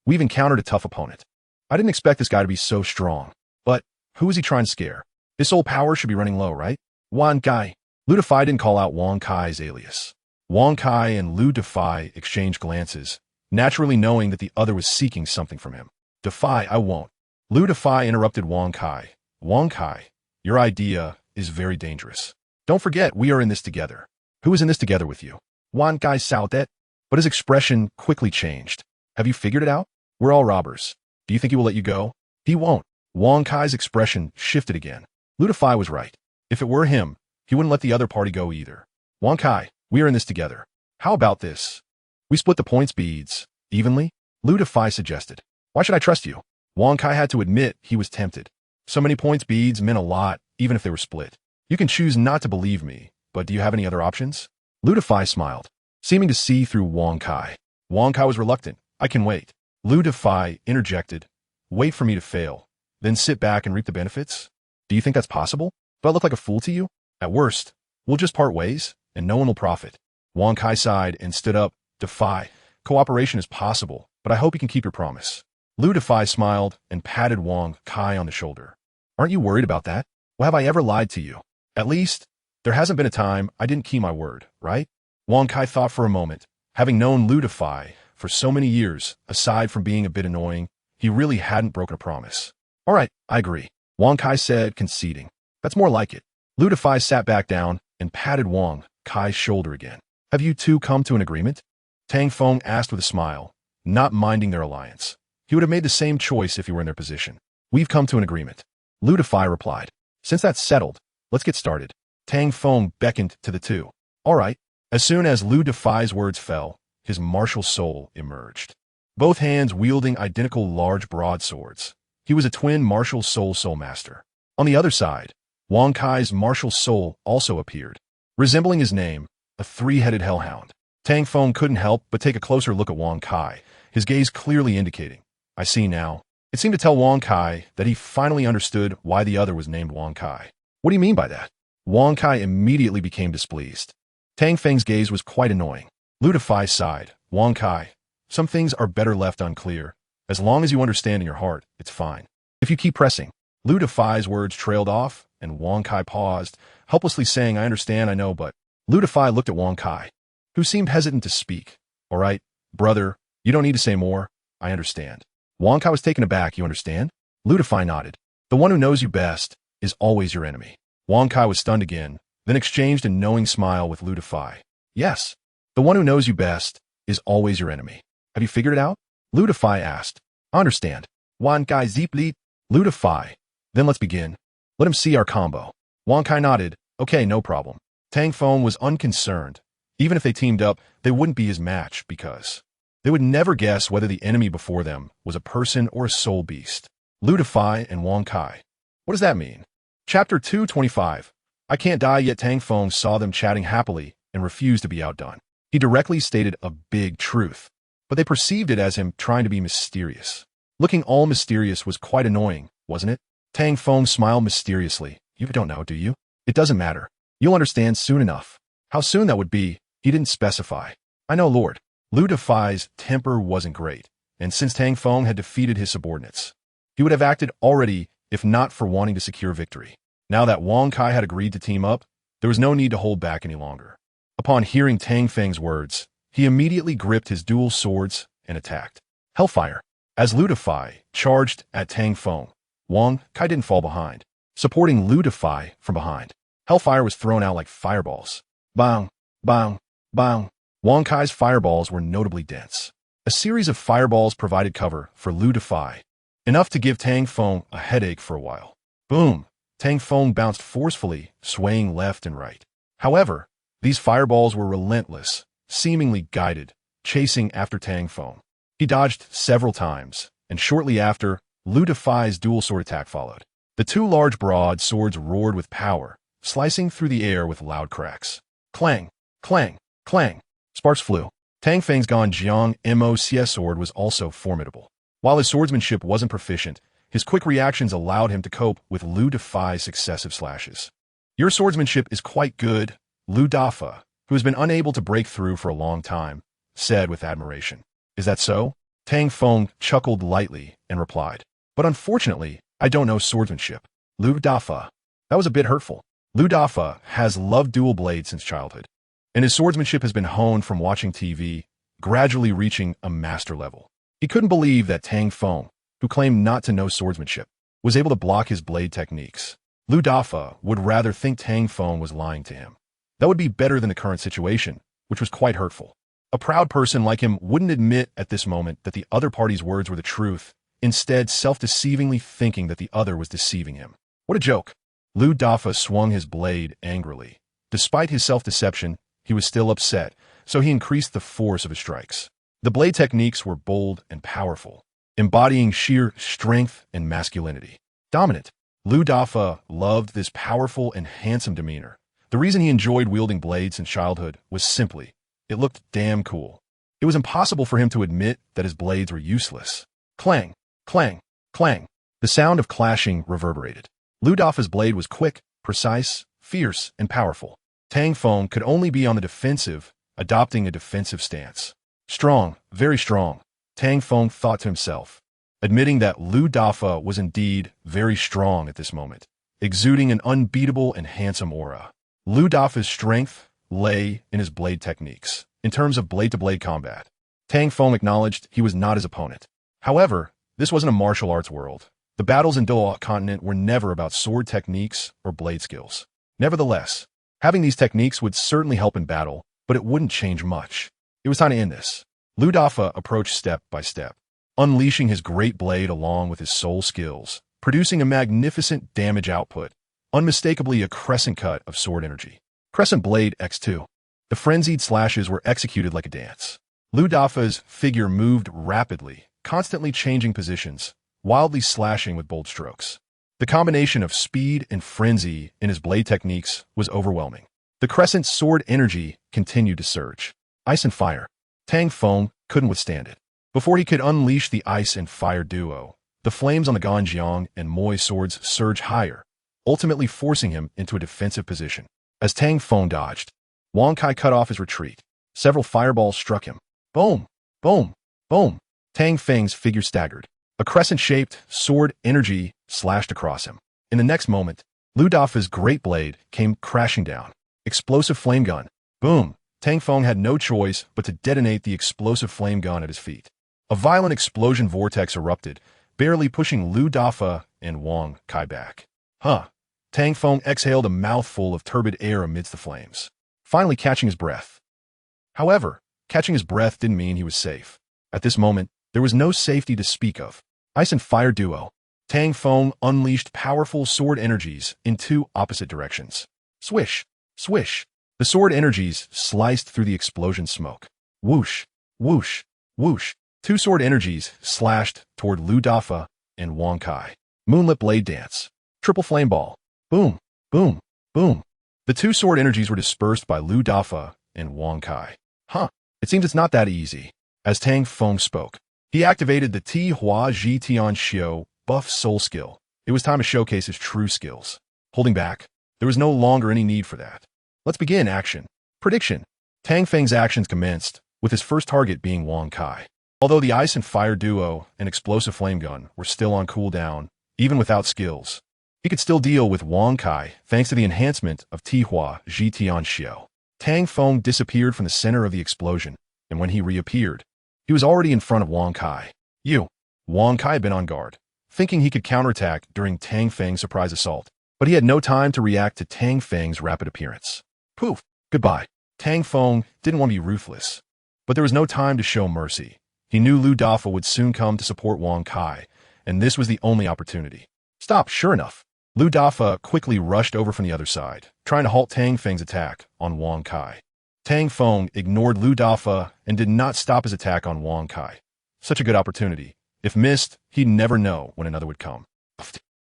We've encountered a tough opponent. I didn't expect this guy to be so strong. But who is he trying to scare? His soul power should be running low, right?" Wan Kai. Ludify didn't call out Wang Kai's alias. Wang Kai and Ludify exchanged glances, naturally knowing that the other was seeking something from him. "Defy, I won't." Ludify interrupted Wang Kai. "Wang Kai, your idea is very dangerous. Don't forget, we are in this together." "Who is in this together with you?" Wang Kai shouted, but his expression quickly changed. "Have you figured it out? We're all robbers. Do you think he will let you go?" "He won't." Wang Kai's expression shifted again. Ludify was right. If it were him, he wouldn't let the other party go either. "Wang Kai, we are in this together. How about this? We split the points beads evenly?" Ludify suggested. "Why should I trust you?" Wang Kai had to admit he was tempted. So many points beads meant a lot, even if they were split. "You can choose not to believe me, but do you have any other options?" Ludify smiled, seeming to see through Wang Kai. Wang Kai was reluctant. "I can wait." Ludify interjected. "Wait for me to fail, then sit back and reap the benefits? Do you think that's possible? Do I look like a fool to you? At worst, we'll just part ways, and no one will profit." Wang Kai sighed and stood up. "Defy. Cooperation is possible, but I hope you can keep your promise." Ludify smiled and patted Wang Kai on the shoulder. "Aren't you worried about that? Well, have I ever lied to you? At least, there hasn't been a time I didn't keep my word, right?" Wang Kai thought for a moment. Having known Ludify for so many years, aside from being a bit annoying, he really hadn't broken a promise. "All right, I agree," Wang Kai said, conceding. "That's more like it." Ludify sat back down and patted Wang Kai's shoulder again. "Have you two come to an agreement?" Tang Feng asked with a smile, not minding their alliance. He would have made the same choice if he were in their position. "We've come to an agreement," Ludify replied. "Since that's settled, let's get started." Tang Feng beckoned to the two. "All right." As soon as Ludify's words fell, his martial soul emerged. Both hands wielding identical large broadswords. He was a twin martial soul master. On the other side, Wang Kai's martial soul also appeared. Resembling his name, a three-headed hellhound. Tang Feng couldn't help but take a closer look at Wang Kai, his gaze clearly indicating, "I see now." It seemed to tell Wang Kai that he finally understood why the other was named Wang Kai. "What do you mean by that?" Wang Kai immediately became displeased. Tang Feng's gaze was quite annoying. Ludify sighed. "Wang Kai, some things are better left unclear. As long as you understand in your heart, it's fine. If you keep pressing." Ludify's words trailed off, and Wang Kai paused, helplessly saying, "I understand, I know, but..." Ludify looked at Wang Kai, who seemed hesitant to speak. "All right, brother, you don't need to say more. I understand." Wang Kai was taken aback. "You understand?" Ludify nodded. "The one who knows you best is always your enemy." Wang Kai was stunned again, then exchanged a knowing smile with Ludify. "Yes, the one who knows you best is always your enemy. Have you figured it out?" Ludify asked. "I understand." Wang Kai deeply. Ludify. "Then let's begin. Let him see our combo." Wang Kai nodded. "Okay, no problem." Tang Feng was unconcerned. Even if they teamed up, they wouldn't be his match because they would never guess whether the enemy before them was a person or a soul beast. Ludify and Wang Kai. What does that mean? Chapter 225. I can't die yet. Tang Feng saw them chatting happily and refused to be outdone. He directly stated a big truth, but they perceived it as him trying to be mysterious. Looking all mysterious was quite annoying, wasn't it? Tang Feng smiled mysteriously. "You don't know, do you? It doesn't matter. You'll understand soon enough." How soon that would be, he didn't specify. "I know, Lord." Ludify's temper wasn't great, and since Tang Feng had defeated his subordinates, he would have acted already if not for wanting to secure victory. Now that Wang Kai had agreed to team up, there was no need to hold back any longer. Upon hearing Tang Feng's words, he immediately gripped his dual swords and attacked. Hellfire. As Ludify charged at Tang Feng, Wang Kai didn't fall behind, supporting Ludify from behind. Hellfire was thrown out like fireballs. Bang, bang, bang. Wang Kai's fireballs were notably dense. A series of fireballs provided cover for Ludify, enough to give Tang Feng a headache for a while. Boom! Tang Feng bounced forcefully, swaying left and right. However, These fireballs were relentless, seemingly guided, chasing after Tang Feng. He dodged several times, and shortly after, Lu Defy's dual sword attack followed. The two large broad swords roared with power, slicing through the air with loud cracks. Clang, clang, clang. Sparks flew. Tang Feng's Ganjiang MOCS sword was also formidable. While his swordsmanship wasn't proficient, his quick reactions allowed him to cope with Lu Defy's successive slashes. Your swordsmanship is quite good, Lu Dafa, who has been unable to break through for a long time, said with admiration. Is that so? Tang Feng chuckled lightly and replied. But unfortunately, I don't know swordsmanship. Lu Dafa. That was a bit hurtful. Lu Dafa has loved dual blades since childhood, and his swordsmanship has been honed from watching TV, gradually reaching a master level. He couldn't believe that Tang Feng, who claimed not to know swordsmanship, was able to block his blade techniques. Lu Dafa would rather think Tang Feng was lying to him. That would be better than the current situation, which was quite hurtful. A proud person like him wouldn't admit at this moment that the other party's words were the truth, instead self-deceivingly thinking that the other was deceiving him. What a joke. Lu Dafa swung his blade angrily. Despite his self-deception, he was still upset, so he increased the force of his strikes. The blade techniques were bold and powerful, embodying sheer strength and masculinity. Dominant. Lu Dafa loved this powerful and handsome demeanor. The reason he enjoyed wielding blades in childhood was simply, it looked damn cool. It was impossible for him to admit that his blades were useless. Clang, clang, clang. The sound of clashing reverberated. Lu Dafa's blade was quick, precise, fierce, and powerful. Tang Feng could only be on the defensive, adopting a defensive stance. Strong, very strong, Tang Feng thought to himself, admitting that Lu Dafa was indeed very strong at this moment, exuding an unbeatable and handsome aura. Lu Dafa's strength lay in his blade techniques. In terms of blade-to-blade combat, Tang Feng acknowledged he was not his opponent. However, this wasn't a martial arts world. The battles in Douluo continent were never about sword techniques or blade skills. Nevertheless, having these techniques would certainly help in battle, but it wouldn't change much. It was time to end this. Lu Dafa approached step by step, unleashing his great blade along with his soul skills, producing a magnificent damage output, unmistakably a crescent cut of sword energy. Crescent Blade X2. The frenzied slashes were executed like a dance. Lu Dafa's figure moved rapidly, constantly changing positions, wildly slashing with bold strokes. The combination of speed and frenzy in his blade techniques was overwhelming. The crescent sword energy continued to surge. Ice and fire. Tang Feng couldn't withstand it. Before he could unleash the ice and fire duo, the flames on the Ganjiang and Moi swords surged higher, ultimately forcing him into a defensive position. As Tang Feng dodged, Wang Kai cut off his retreat. Several fireballs struck him. Boom! Boom! Boom! Tang Feng's figure staggered. A crescent-shaped sword energy slashed across him. In the next moment, Lu Dafa's great blade came crashing down. Explosive flame gun. Boom! Tang Feng had no choice but to detonate the explosive flame gun at his feet. A violent explosion vortex erupted, barely pushing Lu Dafa and Wang Kai back. Huh! Tang Feng exhaled a mouthful of turbid air amidst the flames, finally catching his breath. However, catching his breath didn't mean he was safe. At this moment, there was no safety to speak of. Ice and fire duo. Tang Feng unleashed powerful sword energies in two opposite directions. Swish! Swish! The sword energies sliced through the explosion smoke. Whoosh! Whoosh! Whoosh! Two sword energies slashed toward Lu Dafa and Wang Kai. Moonlit blade dance. Triple flame ball. Boom! Boom! Boom! The two sword energies were dispersed by Lu Dafa and Wang Kai. Huh, it seems it's not that easy. As Tang Feng spoke, he activated the Ti Hua Ji Tian Xiu buff soul skill. It was time to showcase his true skills. Holding back, there was no longer any need for that. Let's begin action. Prediction. Tang Feng's actions commenced, with his first target being Wang Kai. Although the ice and fire duo and explosive flame gun were still on cooldown, even without skills, he could still deal with Wang Kai thanks to the enhancement of Ti Hua Ji Tian Xiu. Tang Feng disappeared from the center of the explosion, and when he reappeared, he was already in front of Wang Kai. Wang Kai had been on guard, thinking he could counterattack during Tang Feng's surprise assault, but he had no time to react to Tang Feng's rapid appearance. Poof! Goodbye. Tang Feng didn't want to be ruthless, but there was no time to show mercy. He knew Lu Dafa would soon come to support Wang Kai, and this was the only opportunity. Stop, sure enough. Lu Dafa quickly rushed over from the other side, trying to halt Tang Feng's attack on Wang Kai. Tang Feng ignored Lu Dafa and did not stop his attack on Wang Kai. Such a good opportunity. If missed, he'd never know when another would come.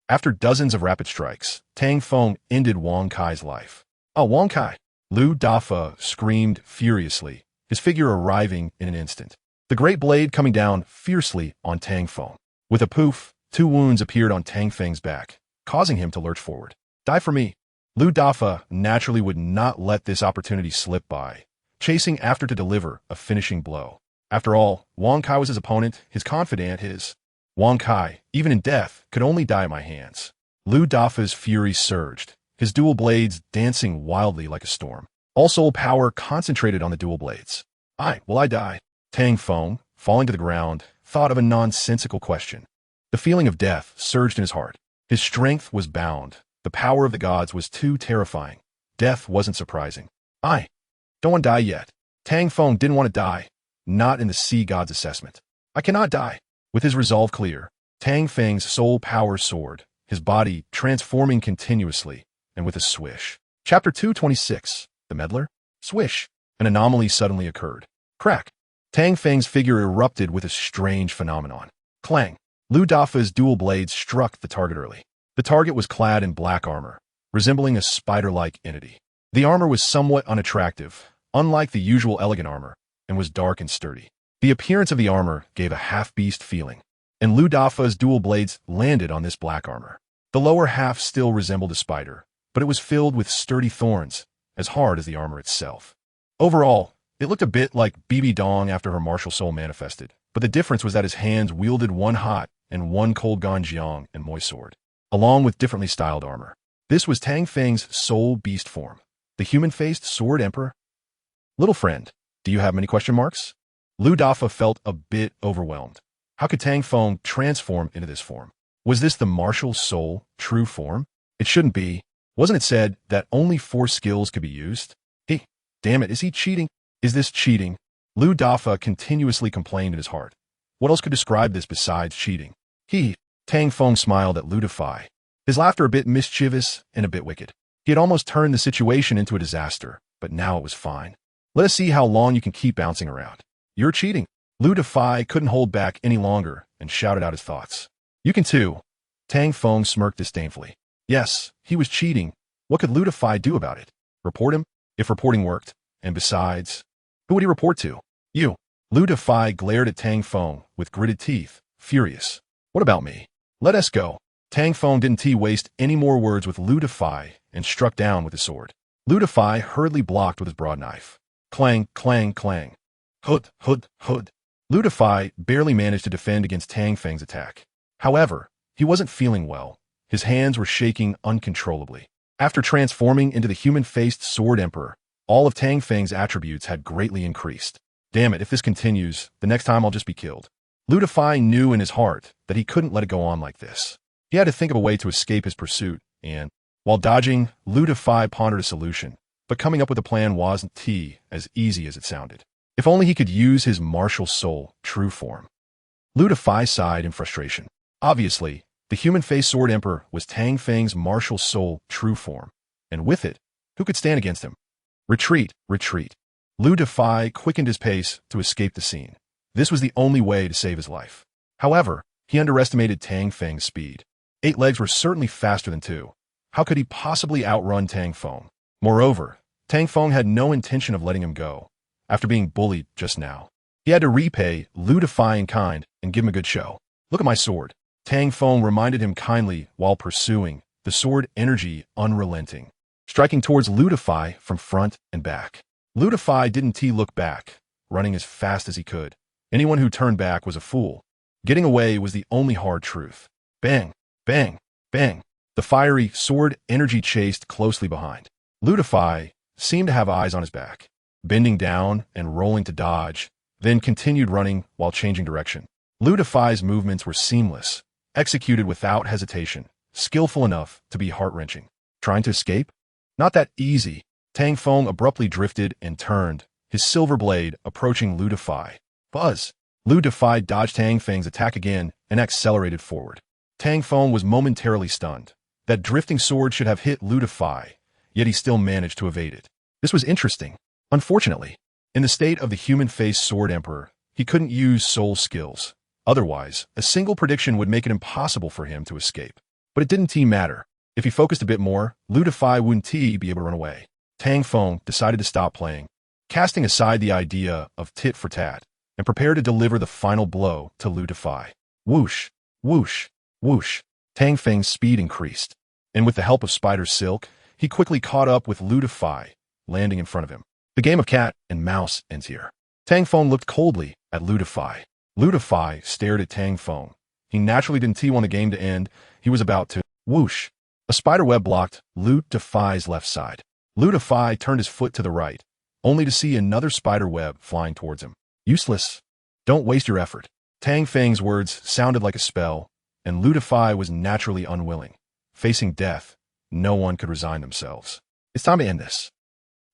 After dozens of rapid strikes, Tang Feng ended Wang Kai's life. Oh, Wang Kai! Lu Dafa screamed furiously, his figure arriving in an instant. The great blade coming down fiercely on Tang Feng. With a poof, 2 wounds appeared on Tang Feng's back, causing him to lurch forward. Die for me. Lu Dafa naturally would not let this opportunity slip by, chasing after to deliver a finishing blow. After all, Wang Kai was his opponent, his confidant, his. Wang Kai, even in death, could only die at my hands. Lu Dafa's fury surged, his dual blades dancing wildly like a storm. All soul power concentrated on the dual blades. Will I die? Tang Feng, falling to the ground, thought of a nonsensical question. The feeling of death surged in his heart. His strength was bound. The power of the gods was too terrifying. Death wasn't surprising. Don't want to die yet. Tang Feng didn't want to die. Not in the sea god's assessment. I cannot die. With his resolve clear, Tang Feng's soul power soared, his body transforming continuously, and with a swish. Chapter 226. The Meddler? Swish. An anomaly suddenly occurred. Crack. Tang Feng's figure erupted with a strange phenomenon. Clang. Lu Dafa's dual blades struck the target early. The target was clad in black armor, resembling a spider-like entity. The armor was somewhat unattractive, unlike the usual elegant armor, and was dark and sturdy. The appearance of the armor gave a half-beast feeling, and Lu Dafa's dual blades landed on this black armor. The lower half still resembled a spider, but it was filled with sturdy thorns, as hard as the armor itself. Overall, it looked a bit like BeatsYoung after her martial soul manifested, but the difference was that his hands wielded one hot and one cold Ganjiang and Moi sword, along with differently styled armor. This was Tang Feng's soul beast form, the human-faced sword emperor. Little friend, do you have many question marks? Lu Dafa felt a bit overwhelmed. How could Tang Feng transform into this form? Was this the martial soul true form? It shouldn't be. Wasn't it said that only 4 skills could be used? Hey, damn it, is he cheating? Is this cheating? Lu Dafa continuously complained in his heart. What else could describe this besides cheating? Tang Feng smiled at Lu Dafa, his laughter a bit mischievous and a bit wicked. He had almost turned the situation into a disaster, but now it was fine. Let us see how long you can keep bouncing around. You're cheating. Lu Dafa couldn't hold back any longer and shouted out his thoughts. You can too. Tang Feng smirked disdainfully. Yes, he was cheating. What could Lu Dafa do about it? Report him? If reporting worked. And besides, who would he report to? You. Lu Dafa glared at Tang Feng with gritted teeth, furious. What about me? Let us go. Tang Feng didn't waste any more words with Lu Dafa and struck down with his sword. Lu Dafa hurriedly blocked with his broad knife. Clang, clang, clang. Hood, hood, hood. Lu Dafa barely managed to defend against Tang Feng's attack. However, he wasn't feeling well. His hands were shaking uncontrollably. After transforming into the human-faced sword emperor, all of Tang Feng's attributes had greatly increased. Damn it, if this continues, the next time I'll just be killed. Lu Dafa knew in his heart that he couldn't let it go on like this. He had to think of a way to escape his pursuit, and, while dodging, Lu Dafa pondered a solution. But coming up with a plan wasn't as easy as it sounded. If only he could use his martial soul true form. Lu Dafa sighed in frustration. Obviously, the human-faced sword emperor was Tang Feng's martial soul true form, and with it, who could stand against him? Retreat, retreat. Lu Dafa quickened his pace to escape the scene. This was the only way to save his life. However, he underestimated Tang Feng's speed. 8 legs were certainly faster than 2. How could he possibly outrun Tang Feng? Moreover, Tang Feng had no intention of letting him go. After being bullied just now, he had to repay Lu Dafa in kind and give him a good show. Look at my sword. Tang Feng reminded him kindly while pursuing, the sword energy unrelenting, striking towards Lu Dafa from front and back. Lu Dafa didn't look back, running as fast as he could. Anyone who turned back was a fool. Getting away was the only hard truth. Bang, bang, bang. The fiery sword energy chased closely behind. Lu Dafa seemed to have eyes on his back, bending down and rolling to dodge, then continued running while changing direction. Lu Dafa's movements were seamless, executed without hesitation, skillful enough to be heart-wrenching. Trying to escape? Not that easy. Tang Feng abruptly drifted and turned, his silver blade approaching Lu Dafa. Buzz! Lu Dafa dodged Tang Feng's attack again and accelerated forward. Tang Feng was momentarily stunned. That drifting sword should have hit Lu Defy, yet he still managed to evade it. This was interesting. Unfortunately, in the state of the human-faced Sword Emperor, he couldn't use soul skills. Otherwise, a single prediction would make it impossible for him to escape. But it didn't matter. If he focused a bit more, Lu Defy wouldn't be able to run away. Tang Feng decided to stop playing, casting aside the idea of tit for tat, and prepared to deliver the final blow to Lu Defy. Whoosh, whoosh, whoosh. Tang Feng's speed increased, and with the help of Spider Silk, he quickly caught up with Lu Defy, landing in front of him. The game of cat and mouse ends here. Tang Feng looked coldly at Lu Defy. Lu Defy stared at Tang Feng. He naturally didn't want the game to end. He was about to. Whoosh. A spider web blocked Lu Defy's left side. Lu Defy turned his foot to the right, only to see another spider web flying towards him. Useless. Don't waste your effort. Tang Feng's words sounded like a spell, and Lu Defy was naturally unwilling. Facing death, no one could resign themselves. It's time to end this.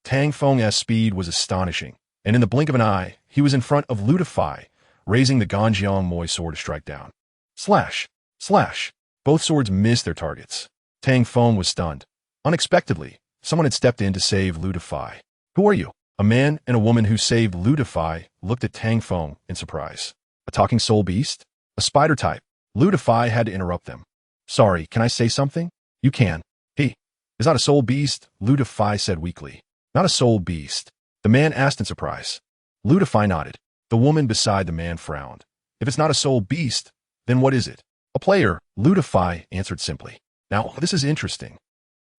Tang Feng's speed was astonishing, and in the blink of an eye, he was in front of Lu Defy, raising the Ganjiang Moi sword to strike down. Slash! Slash! Both swords missed their targets. Tang Feng was stunned. Unexpectedly, someone had stepped in to save Lu Defy. Who are you? A man and a woman who saved Lu Defy looked at Tang Feng in surprise. A talking soul beast? A spider type? Lu Defy had to interrupt them. Sorry, can I say something? You can. He is not a soul beast, Lu Defy said weakly. Not a soul beast. The man asked in surprise. Lu Defy nodded. The woman beside the man frowned. If it's not a soul beast, then what is it? A player, Lu Defy answered simply. Now, this is interesting.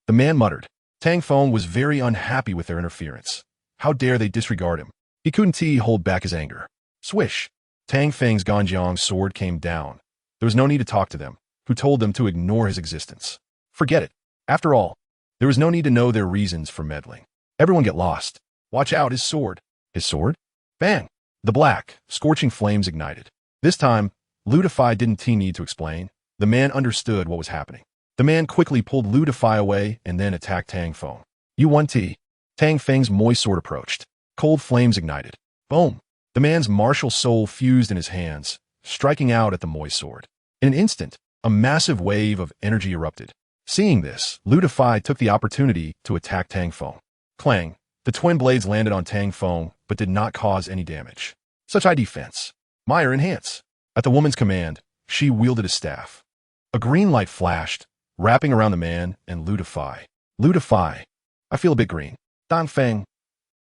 The man muttered. Tang Feng was very unhappy with their interference. How dare they disregard him? He couldn't hold back his anger. Swish. Tang Feng's Ganjiang sword came down. There was no need to talk to them, who told them to ignore his existence. Forget it. After all, there was no need to know their reasons for meddling. Everyone get lost. Watch out, his sword. His sword? Bang! The black, scorching flames ignited. This time, Lu Defy didn't need to explain. The man understood what was happening. The man quickly pulled Lu Defy away and then attacked Tang Feng. You won T. Tang Feng's Moi sword approached. Cold flames ignited. Boom! The man's martial soul fused in his hands, striking out at the Moi sword. In an instant, a massive wave of energy erupted. Seeing this, Lu Defy took the opportunity to attack Tang Feng. Clang! The twin blades landed on Tang Feng, but did not cause any damage. Such high defense. Meyer enhance. At the woman's command, she wielded a staff. A green light flashed, wrapping around the man and Lu Defy. Lu Defy. I feel a bit green. Tang Feng.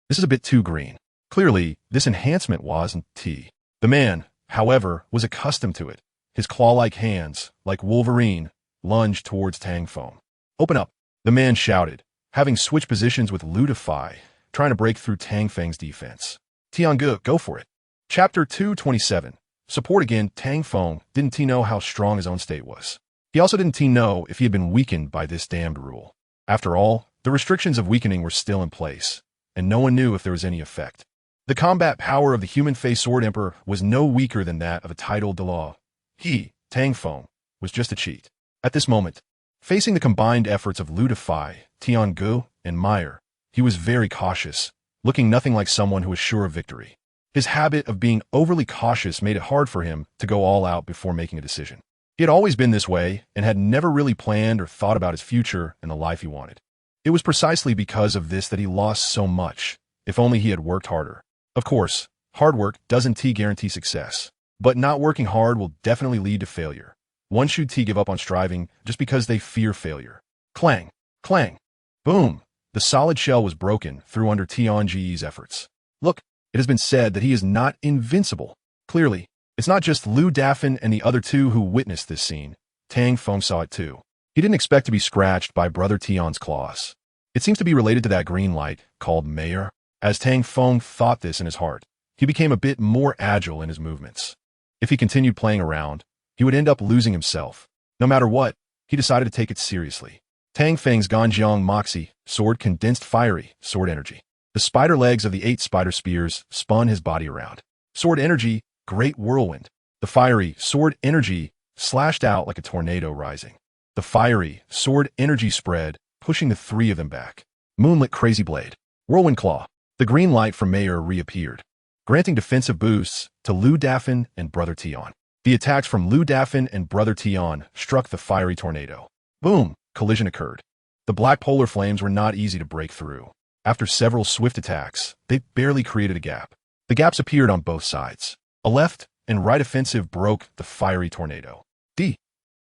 This is a bit too green. Clearly, this enhancement wasn't tea. The man, however, was accustomed to it. His claw-like hands, like Wolverine, lunged towards Tang Feng. Open up, the man shouted, having switched positions with Lu Defy, trying to break through Tang Feng's defense. Tiange, go for it. Chapter 227. Support again. Tang Feng didn't know how strong his own state was. He also didn't know if he had been weakened by this damned rule. After all, the restrictions of weakening were still in place, and no one knew if there was any effect. The combat power of the human-faced Sword Emperor was no weaker than that of a titled Dalu. He, Tang Feng, was just a cheat. At this moment, facing the combined efforts of Lu Defy, Tiange, and Meyer, he was very cautious, looking nothing like someone who was sure of victory. His habit of being overly cautious made it hard for him to go all out before making a decision. He had always been this way and had never really planned or thought about his future and the life he wanted. It was precisely because of this that he lost so much, if only he had worked harder. Of course, hard work doesn't guarantee success, but not working hard will definitely lead to failure. One should give up on striving just because they fear failure. Clang! Clang! Boom! The solid shell was broken through under Tiange's efforts. Look, it has been said that he is not invincible. Clearly, it's not just Lu Defy and the other two who witnessed this scene. Tang Feng saw it too. He didn't expect to be scratched by Brother Tian's claws. It seems to be related to that green light, called Meyer. As Tang Feng thought this in his heart, he became a bit more agile in his movements. If he continued playing around, he would end up losing himself. No matter what, he decided to take it seriously. Tang Feng's Ganjiang Moxie sword condensed fiery sword energy. The spider legs of the 8 spider spears spun his body around. Sword energy, great whirlwind. The fiery sword energy slashed out like a tornado rising. The fiery sword energy spread, pushing the 3 of them back. Moonlit crazy blade. Whirlwind claw. The green light from Meyer reappeared, granting defensive boosts to Lu Defy and Brother Tian. The attacks from Lu Defy and Brother Tian struck the fiery tornado. Boom! collision occurred. The black polar flames were not easy to break through. After several swift attacks, they barely created a gap. The gaps appeared on both sides. A left and right offensive broke the fiery tornado.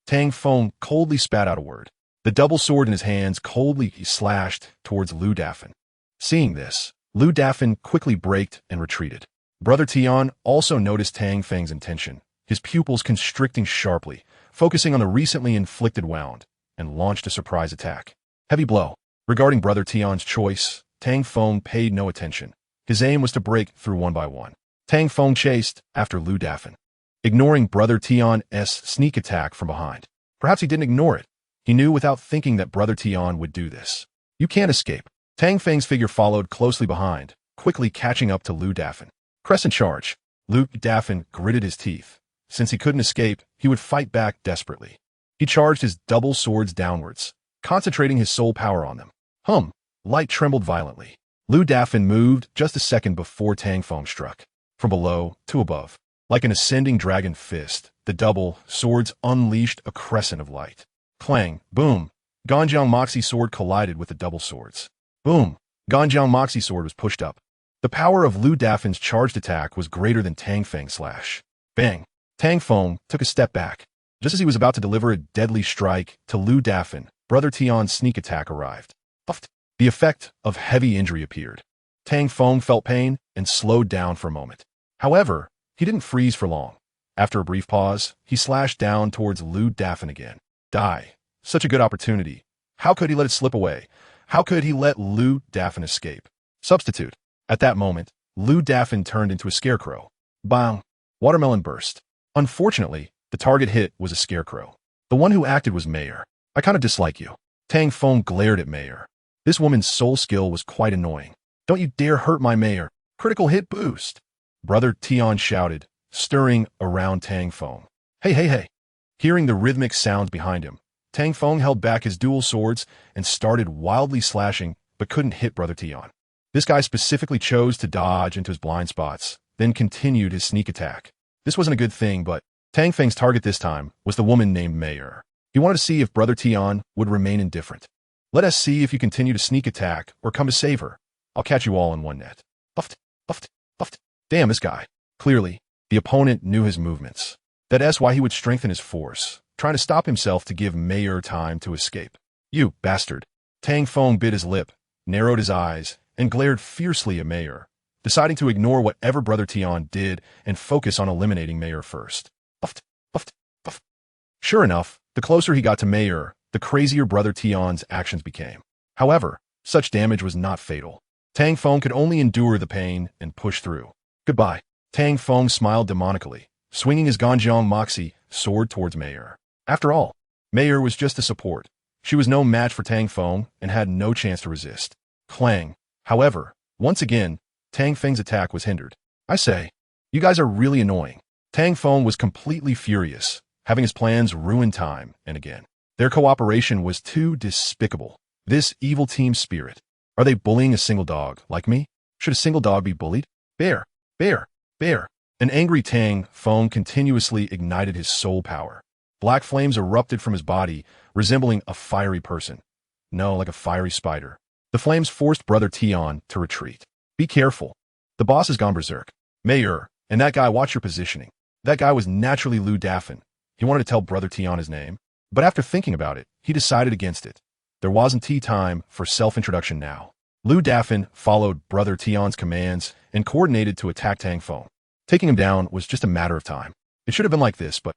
Tang Feng coldly spat out a word. The double sword in his hands coldly slashed towards Lu Dafan. Seeing this, Lu Dafan quickly braked and retreated. Brother Tian also noticed Tang Feng's intention, his pupils constricting sharply, focusing on the recently inflicted wound, and launched a surprise attack. Heavy blow. Regarding Brother Tian's choice, Tang Feng paid no attention. His aim was to break through one by one. Tang Feng chased after Lu Dafan, ignoring Brother Tian's sneak attack from behind. Perhaps he didn't ignore it. He knew without thinking that Brother Tian would do this. You can't escape. Tang Feng's figure followed closely behind, quickly catching up to Lu Dafan. Crescent charge. Lu Dafan gritted his teeth. Since he couldn't escape, he would fight back desperately. He charged his double swords downwards, concentrating his soul power on them. Light trembled violently. Lu Dafan moved just a second before Tang Feng struck. From below to above, like an ascending dragon fist, the double swords unleashed a crescent of light. Clang, boom. Ganjiang Moxie sword collided with the double swords. Boom. Ganjiang Moxie sword was pushed up. The power of Lu Dafan's charged attack was greater than Tang Feng's slash. Bang. Tang Feng took a step back. Just as he was about to deliver a deadly strike to Lu Dafan, Brother Tian's sneak attack arrived. The effect of heavy injury appeared. Tang Feng felt pain and slowed down for a moment. However, he didn't freeze for long. After a brief pause, he slashed down towards Lu Dafan again. Die. Such a good opportunity. How could he let it slip away? How could he let Lu Dafan escape? Substitute. At that moment, Lu Dafan turned into a scarecrow. Bang! Watermelon burst. Unfortunately, the target hit was a scarecrow. The one who acted was Mayor. I kind of dislike you. Tang Feng glared at Mayor. This woman's soul skill was quite annoying. Don't you dare hurt my Mayor. Critical hit boost. Brother Tian shouted, stirring around Tang Feng. Hey. Hearing the rhythmic sounds behind him, Tang Feng held back his dual swords and started wildly slashing, but couldn't hit Brother Tian. This guy specifically chose to dodge into his blind spots, then continued his sneak attack. This wasn't a good thing, but Tang Feng's target this time was the woman named Mayor. He wanted to see if Brother Tian would remain indifferent. Let us see if you continue to sneak attack or come to save her. I'll catch you all in one net. Buffed. Damn, this guy. Clearly, the opponent knew his movements. That's why he would strengthen his force, trying to stop himself to give Mayor time to escape. You bastard. Tang Feng bit his lip, narrowed his eyes, and glared fiercely at Mayor, deciding to ignore whatever Brother Tian did and focus on eliminating Mayor first. Buffed. Sure enough, the closer he got to Mayor, the crazier Brother Tian's actions became. However, such damage was not fatal. Tang Feng could only endure the pain and push through. Goodbye. Tang Feng smiled demonically, swinging his Ganjiang Moxie sword towards Mayor. After all, Mayor was just a support. She was no match for Tang Feng and had no chance to resist. Clang. However, once again, Tang Feng's attack was hindered. I say, you guys are really annoying. Tang Feng was completely furious, having his plans ruin time and again. Their cooperation was too despicable. This evil team spirit. Are they bullying a single dog like me? Should a single dog be bullied? Bear. An angry Tang Feng continuously ignited his soul power. Black flames erupted from his body, resembling a fiery person. No, like a fiery spider. The flames forced Brother Tian to retreat. Be careful. The boss has gone berserk. Mayor, and that guy, watch your positioning. That guy was naturally Lu Dafan. He wanted to tell Brother Tian his name, but after thinking about it, he decided against it. There wasn't time for self-introduction now. Lu Dafan followed Brother Tian's commands and coordinated to attack Tang Feng. Taking him down was just a matter of time. It should have been like this, but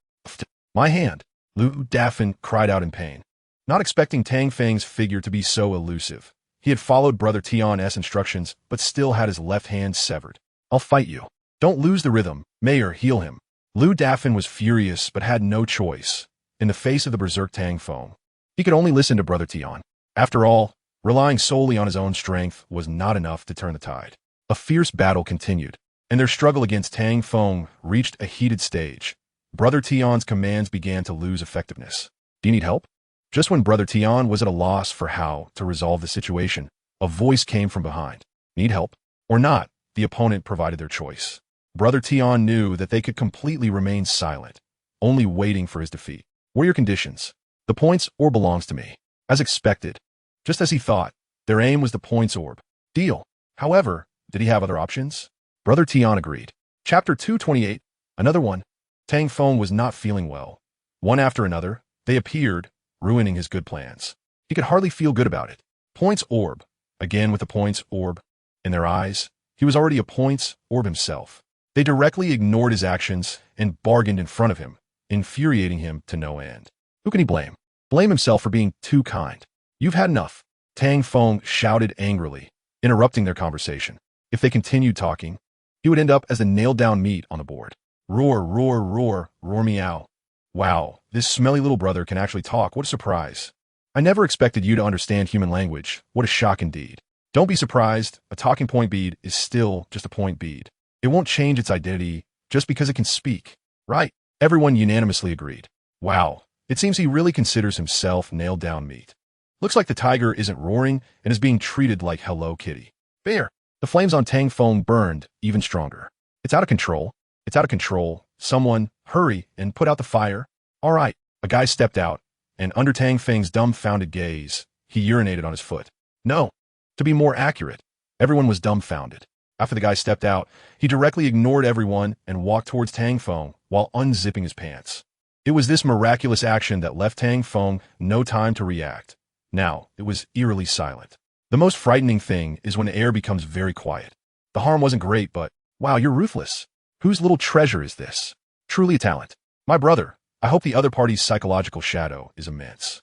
my hand. Lu Dafan cried out in pain. Not expecting Tang Feng's figure to be so elusive. He had followed Brother Tian's instructions, but still had his left hand severed. I'll fight you. Don't lose the rhythm. Mayor, heal him. Lu Dafan was furious, but had no choice. In the face of the berserk Tang Feng, he could only listen to Brother Tian. After all, relying solely on his own strength was not enough to turn the tide. A fierce battle continued, and their struggle against Tang Feng reached a heated stage. Brother Tian's commands began to lose effectiveness. Do you need help? Just when Brother Tian was at a loss for how to resolve the situation, a voice came from behind. Need help? Or not? The opponent provided their choice. Brother Tian knew that they could completely remain silent, only waiting for his defeat. What are your conditions? The points or belongs to me? As expected, just as he thought, their aim was the points orb. Deal. However, did he have other options? Brother Tian agreed. Chapter 228, another one. Tang Feng was not feeling well. One after another, they appeared, ruining his good plans. He could hardly feel good about it. Points orb. Again with the points orb. In their eyes, he was already a points orb himself. They directly ignored his actions and bargained in front of him, infuriating him to no end. Who can he blame? Blame himself for being too kind. You've had enough. Tang Feng shouted angrily, interrupting their conversation. If they continued talking, he would end up as the nailed-down meat on the board. Roar, roar, roar, roar meow. Wow, this smelly little brother can actually talk. What a surprise. I never expected you to understand human language. What a shock indeed. Don't be surprised. A talking point bead is still just a point bead. It won't change its identity just because it can speak. Right. Everyone unanimously agreed. Wow, it seems he really considers himself nailed-down meat. Looks like the tiger isn't roaring and is being treated like Hello Kitty. Bear. The flames on Tang Feng burned even stronger. It's out of control. It's out of control. Someone, hurry and put out the fire. All right. A guy stepped out, and under Tang Feng's dumbfounded gaze, he urinated on his foot. No. To be more accurate, everyone was dumbfounded. After the guy stepped out, he directly ignored everyone and walked towards Tang Feng while unzipping his pants. It was this miraculous action that left Tang Feng no time to react. Now, it was eerily silent. The most frightening thing is when air becomes very quiet. The harm wasn't great, but, wow, you're ruthless. Whose little treasure is this? Truly a talent. My brother, I hope the other party's psychological shadow is immense.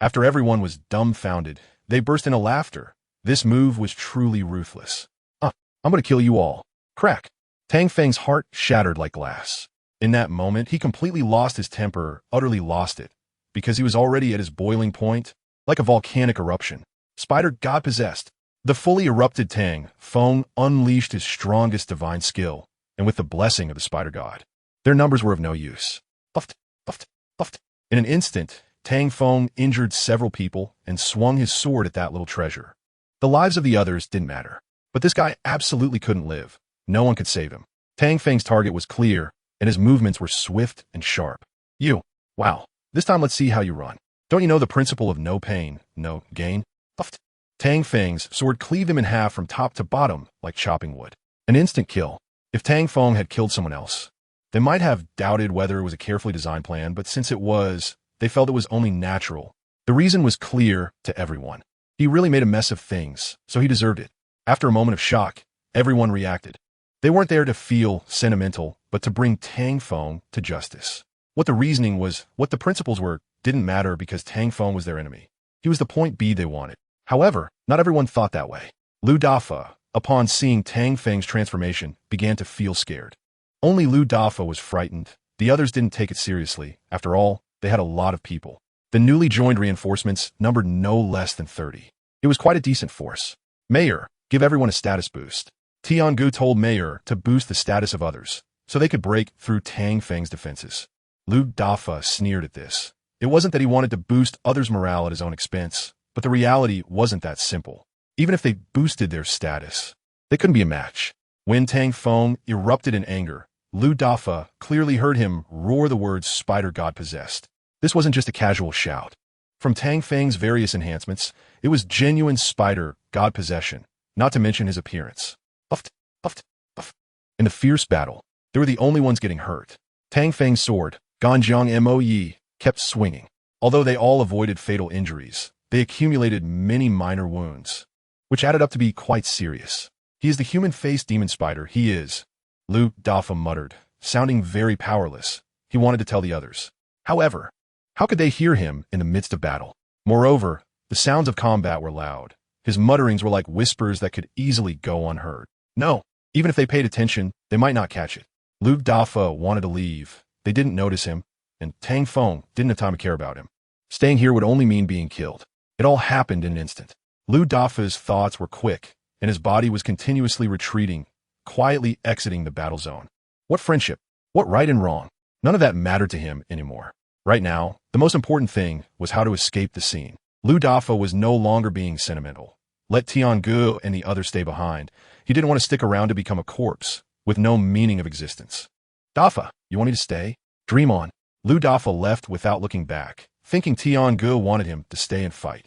After everyone was dumbfounded, they burst into laughter. This move was truly ruthless. I'm going to kill you all. Crack. Tang Feng's heart shattered like glass. In that moment, he completely lost his temper, utterly lost it, because he was already at his boiling point, like a volcanic eruption. Spider God-possessed. The fully erupted Tang Feng unleashed his strongest divine skill, and with the blessing of the Spider God, their numbers were of no use. Puffed, puffed, puffed. In an instant, Tang Feng injured several people and swung his sword at that little treasure. The lives of the others didn't matter, but this guy absolutely couldn't live. No one could save him. Tang Feng's target was clear, and his movements were swift and sharp. You. Wow. This time let's see how you run. Don't you know the principle of no pain, no gain? Puffed. Tang Feng's sword cleaved him in half from top to bottom like chopping wood. An instant kill. If Tang Feng had killed someone else, they might have doubted whether it was a carefully designed plan, but since it was, they felt it was only natural. The reason was clear to everyone. He really made a mess of things, so he deserved it. After a moment of shock, everyone reacted. They weren't there to feel sentimental, but to bring Tang Feng to justice. What the reasoning was, what the principles were, didn't matter because Tang Feng was their enemy. He was the point B they wanted. However, not everyone thought that way. Lu Dafa, upon seeing Tang Feng's transformation, began to feel scared. Only Lu Dafa was frightened. The others didn't take it seriously. After all, they had a lot of people. The newly joined reinforcements numbered no less than 30. It was quite a decent force. Mayor, give everyone a status boost. Tiangu told Mayor to boost the status of others, so they could break through Tang Feng's defenses. Lu Dafa sneered at this. It wasn't that he wanted to boost others' morale at his own expense, but the reality wasn't that simple. Even if they boosted their status, they couldn't be a match. When Tang Feng erupted in anger, Lu Dafa clearly heard him roar the words Spider God possessed. This wasn't just a casual shout. From Tang Feng's various enhancements, it was genuine Spider God possession, not to mention his appearance. Puffed, puffed, puff. In the fierce battle, they were the only ones getting hurt. Tang Feng's sword, Ganjiang Moe, kept swinging. Although they all avoided fatal injuries, they accumulated many minor wounds, which added up to be quite serious. He is the human-faced demon spider, he is. Lu Dafa muttered, sounding very powerless. He wanted to tell the others. However, how could they hear him in the midst of battle? Moreover, the sounds of combat were loud. His mutterings were like whispers that could easily go unheard. No, even if they paid attention, they might not catch it. Lu Dafa wanted to leave. They didn't notice him, and Tang Feng didn't have time to care about him. Staying here would only mean being killed. It all happened in an instant. Lu Dafa's thoughts were quick, and his body was continuously retreating, quietly exiting the battle zone. What friendship? What right and wrong? None of that mattered to him anymore. Right now, the most important thing was how to escape the scene. Lu Dafa was no longer being sentimental. Let Tiangu and the others stay behind. He didn't want to stick around to become a corpse, with no meaning of existence. Dafa, you want me to stay? Dream on. Lu Dafa left without looking back, thinking Tiange wanted him to stay and fight.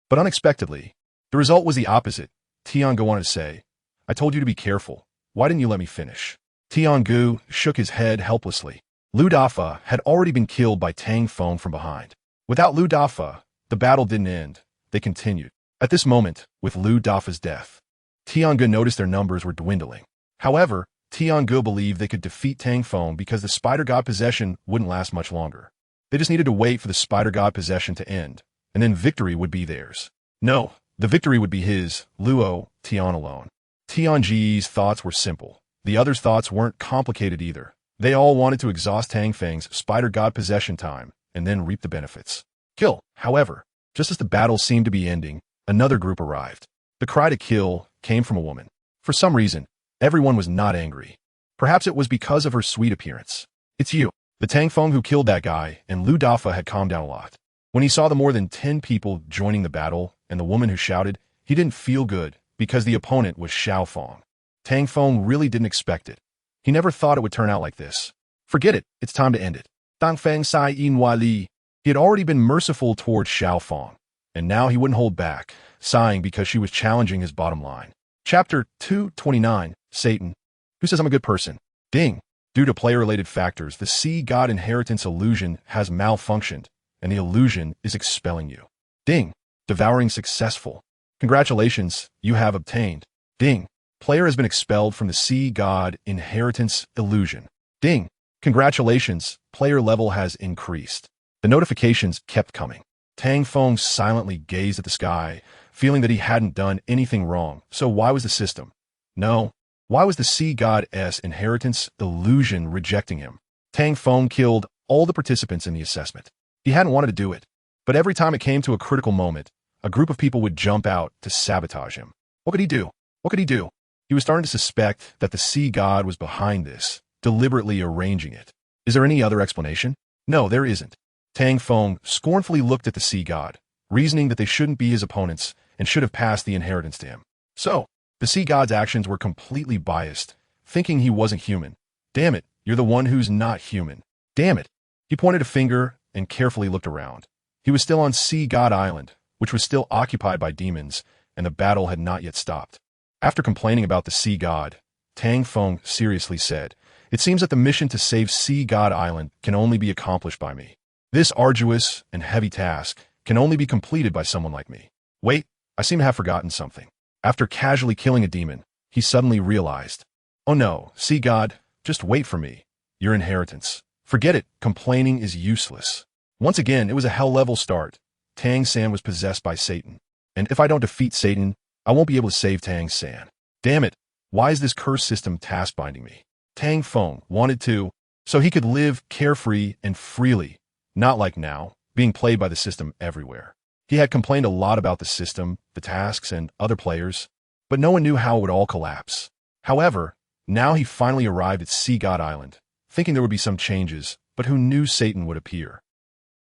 But unexpectedly, the result was the opposite. Tiange wanted to say, "I told you to be careful. Why didn't you let me finish?" Tiange shook his head helplessly. Lu Dafa had already been killed by Tang Feng from behind. Without Lu Dafa, the battle didn't end. They continued. At this moment, with Lu Dafa's death, Tiange noticed their numbers were dwindling. However, Tiange believed they could defeat Tang Feng because the Spider God possession wouldn't last much longer. They just needed to wait for the Spider God possession to end, and then victory would be theirs. No, the victory would be his, Luo, Tian alone. Tiange's thoughts were simple. The others' thoughts weren't complicated either. They all wanted to exhaust Tang Feng's Spider God possession time, and then reap the benefits. Kill, however, just as the battle seemed to be ending, another group arrived. The cry to kill came from a woman. For some reason, everyone was not angry. Perhaps it was because of her sweet appearance. "It's you, the Tang Feng who killed that guy," and Lu Dafa had calmed down a lot. When he saw the more than 10 people joining the battle and the woman who shouted, he didn't feel good because the opponent was Xiao Feng. Tang Feng really didn't expect it. He never thought it would turn out like this. Forget it, it's time to end it. Tang Feng Sai Yin Wai Li. He had already been merciful towards Xiao Feng, and now he wouldn't hold back, sighing because she was challenging his bottom line. Chapter 229, Satan. Who says I'm a good person? Ding. Due to player-related factors, the Sea God inheritance illusion has malfunctioned, and the illusion is expelling you. Ding. Devouring successful. Congratulations, you have obtained. Ding. Player has been expelled from the Sea God inheritance illusion. Ding. Congratulations, player level has increased. The notifications kept coming. Tang Feng silently gazed at the sky, feeling that he hadn't done anything wrong. So why was the system? No. Why was the Sea God's inheritance illusion rejecting him? Tang Feng killed all the participants in the assessment. He hadn't wanted to do it, but every time it came to a critical moment, a group of people would jump out to sabotage him. What could he do? What could he do? He was starting to suspect that the Sea God was behind this, deliberately arranging it. Is there any other explanation? No, there isn't. Tang Feng scornfully looked at the Sea God, reasoning that they shouldn't be his opponents and should have passed the inheritance to him. So, the Sea God's actions were completely biased, thinking he wasn't human. Damn it, you're the one who's not human. Damn it. He pointed a finger and carefully looked around. He was still on Sea God Island, which was still occupied by demons, and the battle had not yet stopped. After complaining about the Sea God, Tang Feng seriously said, "It seems that the mission to save Sea God Island can only be accomplished by me. This arduous and heavy task can only be completed by someone like me. Wait, I seem to have forgotten something." After casually killing a demon, he suddenly realized, "Oh no, Sea God, just wait for me. Your inheritance. Forget it, complaining is useless." Once again, it was a hell-level start. Tang San was possessed by Satan. And if I don't defeat Satan, I won't be able to save Tang San. Damn it, why is this curse system task-binding me? Tang Feng wanted to, so he could live carefree and freely, not like now, being played by the system everywhere. He had complained a lot about the system, the tasks, and other players, but no one knew how it would all collapse. However, now he finally arrived at Sea God Island, thinking there would be some changes, but who knew Satan would appear.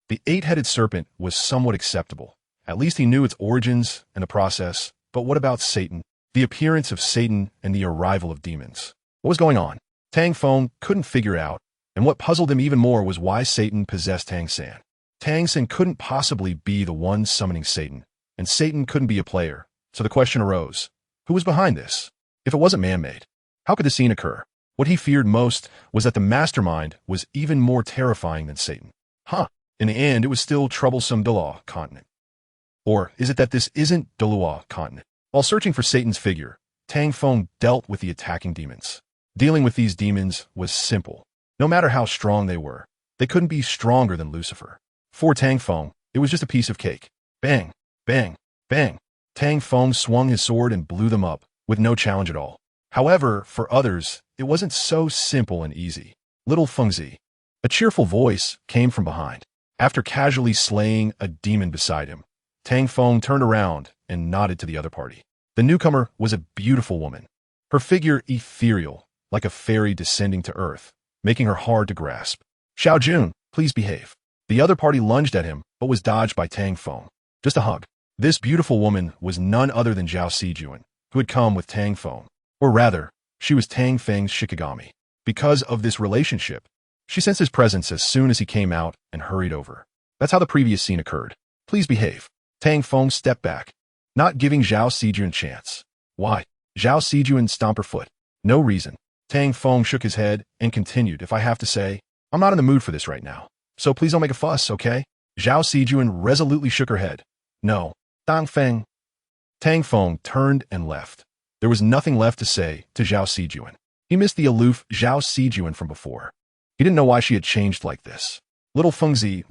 The 8-headed serpent was somewhat acceptable. At least he knew its origins and the process, but what about Satan? The appearance of Satan and the arrival of demons. What was going on? Tang Feng couldn't figure out, and what puzzled him even more was why Satan possessed Tang San. Tang San couldn't possibly be the one summoning Satan, and Satan couldn't be a player, so the question arose, who was behind this? If it wasn't man-made, how could the scene occur? What he feared most was that the mastermind was even more terrifying than Satan. In the end, it was still troublesome Douluo continent. Or is it that this isn't Douluo continent? While searching for Satan's figure, Tang Feng dealt with the attacking demons. Dealing with these demons was simple. No matter how strong they couldn't be stronger than Lucifer. For Tang Feng, it was just a piece of cake. Bang, bang, bang. Tang Feng swung his sword and blew them up, with no challenge at all. However, for others, it wasn't so simple and easy. Little Fengzi. A cheerful voice came from behind. After casually slaying a demon beside him, Tang Feng turned around and nodded to the other party. The newcomer was a beautiful woman. Her figure ethereal, like a fairy descending to earth, making her hard to grasp. "Xiao Jun, please behave." The other party lunged at him, but was dodged by Tang Feng. Just a hug. This beautiful woman was none other than Zhao Sijun, who had come with Tang Feng. Or rather, she was Tang Feng's Shikigami. Because of this relationship, she sensed his presence as soon as he came out and hurried over. That's how the previous scene occurred. Please behave. Tang Feng stepped back, not giving Zhao Sijun a chance. Why? Zhao Sijun stomped her foot. No reason. Tang Feng shook his head and continued, if I have to say, I'm not in the mood for this right now. So please don't make a fuss, okay? Zhao Sijun resolutely shook her head. No. Tang Feng. Tang Feng turned and left. There was nothing left to say to Zhao Sijun. He missed the aloof Zhao Sijun from before. He didn't know why she had changed like this. Little Fengzi.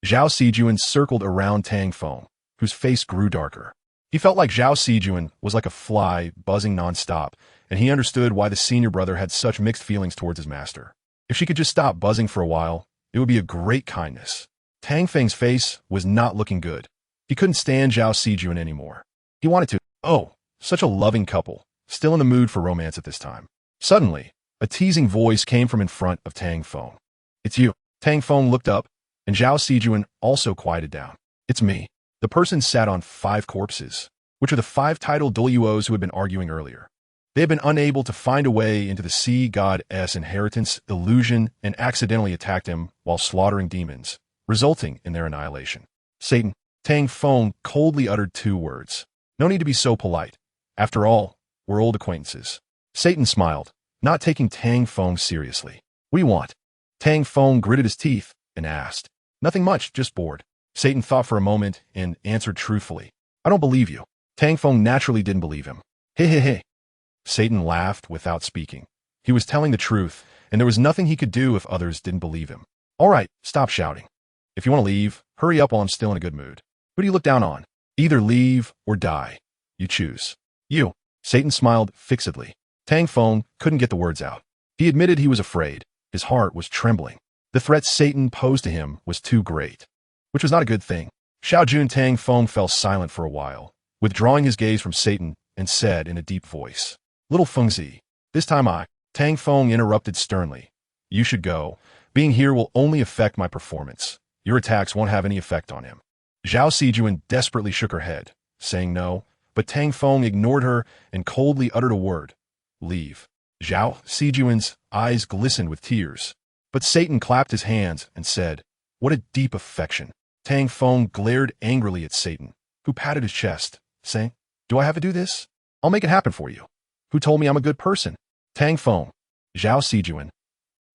Zhao Sijun circled around Tang Feng, whose face grew darker. He felt like Zhao Sijun was like a fly buzzing nonstop, and he understood why the senior brother had such mixed feelings towards his master. If she could just stop buzzing for a while, it would be a great kindness. Tang Feng's face was not looking good. He couldn't stand Zhao Sijun anymore. He wanted to. Oh, such a loving couple, still in the mood for romance at this time. Suddenly, a teasing voice came from in front of Tang Feng. It's you. Tang Feng looked up, and Zhao Sijun also quieted down. It's me. The person sat on 5 corpses, which are the 5 titled Douluos who had been arguing earlier. They had been unable to find a way into the sea god's inheritance illusion and accidentally attacked him while slaughtering demons, resulting in their annihilation. Satan. Tang Feng coldly uttered 2 words. No need to be so polite. After all, we're old acquaintances. Satan smiled, not taking Tang Feng seriously. What do you want? Tang Feng gritted his teeth and asked. Nothing much, just bored. Satan thought for a moment and answered truthfully. I don't believe you. Tang Feng naturally didn't believe him. Hey. Satan laughed without speaking. He was telling the truth, and there was nothing he could do if others didn't believe him. All right, stop shouting. If you want to leave, hurry up while I'm still in a good mood. Who do you look down on? Either leave or die. You choose. You. Satan smiled fixedly. Tang Feng couldn't get the words out. He admitted he was afraid. His heart was trembling. The threat Satan posed to him was too great, which was not a good thing. Xiaojun. Tang Feng fell silent for a while, withdrawing his gaze from Satan and said in a deep voice, Little Fengzi, this time Tang Feng interrupted sternly. You should go. Being here will only affect my performance. Your attacks won't have any effect on him. Zhao Sijun desperately shook her head, saying no, but Tang Feng ignored her and coldly uttered a word. Leave. Zhao Sijun's eyes glistened with tears, but Satan clapped his hands and said, What a deep affection. Tang Feng glared angrily at Satan, who patted his chest, saying, Do I have to do this? I'll make it happen for you. Who told me I'm a good person? Tang Feng. Zhao Sijun.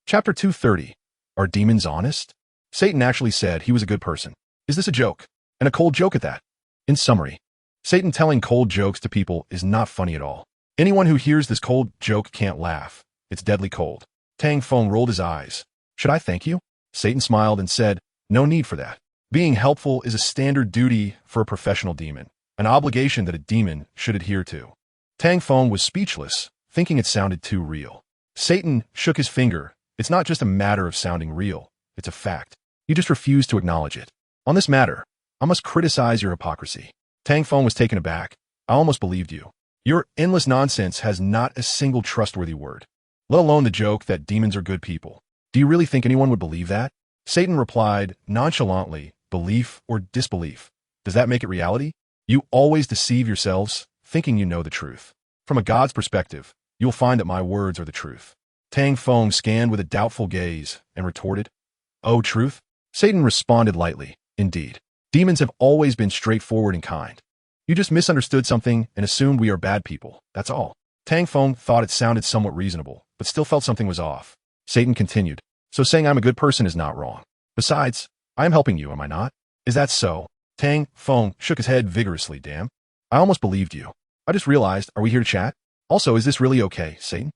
Chapter 230. Are demons honest? Satan actually said he was a good person. Is this a joke? And a cold joke at that? In summary, Satan telling cold jokes to people is not funny at all. Anyone who hears this cold joke can't laugh. It's deadly cold. Tang Feng rolled his eyes. Should I thank you? Satan smiled and said, No need for that. Being helpful is a standard duty for a professional demon, an obligation that a demon should adhere to. Tang Feng was speechless, thinking it sounded too real. Satan shook his finger. It's not just a matter of sounding real. It's a fact. You just refuse to acknowledge it. On this matter, I must criticize your hypocrisy. Tang Feng was taken aback. I almost believed you. Your endless nonsense has not a single trustworthy word, let alone the joke that demons are good people. Do you really think anyone would believe that? Satan replied nonchalantly, belief or disbelief. Does that make it reality? You always deceive yourselves, thinking you know the truth. From a god's perspective, you'll find that my words are the truth. Tang Feng scanned with a doubtful gaze and retorted, Oh, truth? Satan responded lightly, Indeed. Demons have always been straightforward and kind. You just misunderstood something and assumed we are bad people, that's all. Tang Feng thought it sounded somewhat reasonable, but still felt something was off. Satan continued, So saying I'm a good person is not wrong. Besides, I am helping you, am I not? Is that so? Tang Feng shook his head vigorously. Damn. I almost believed you. I just realized, are we here to chat? Also, is this really okay, Satan?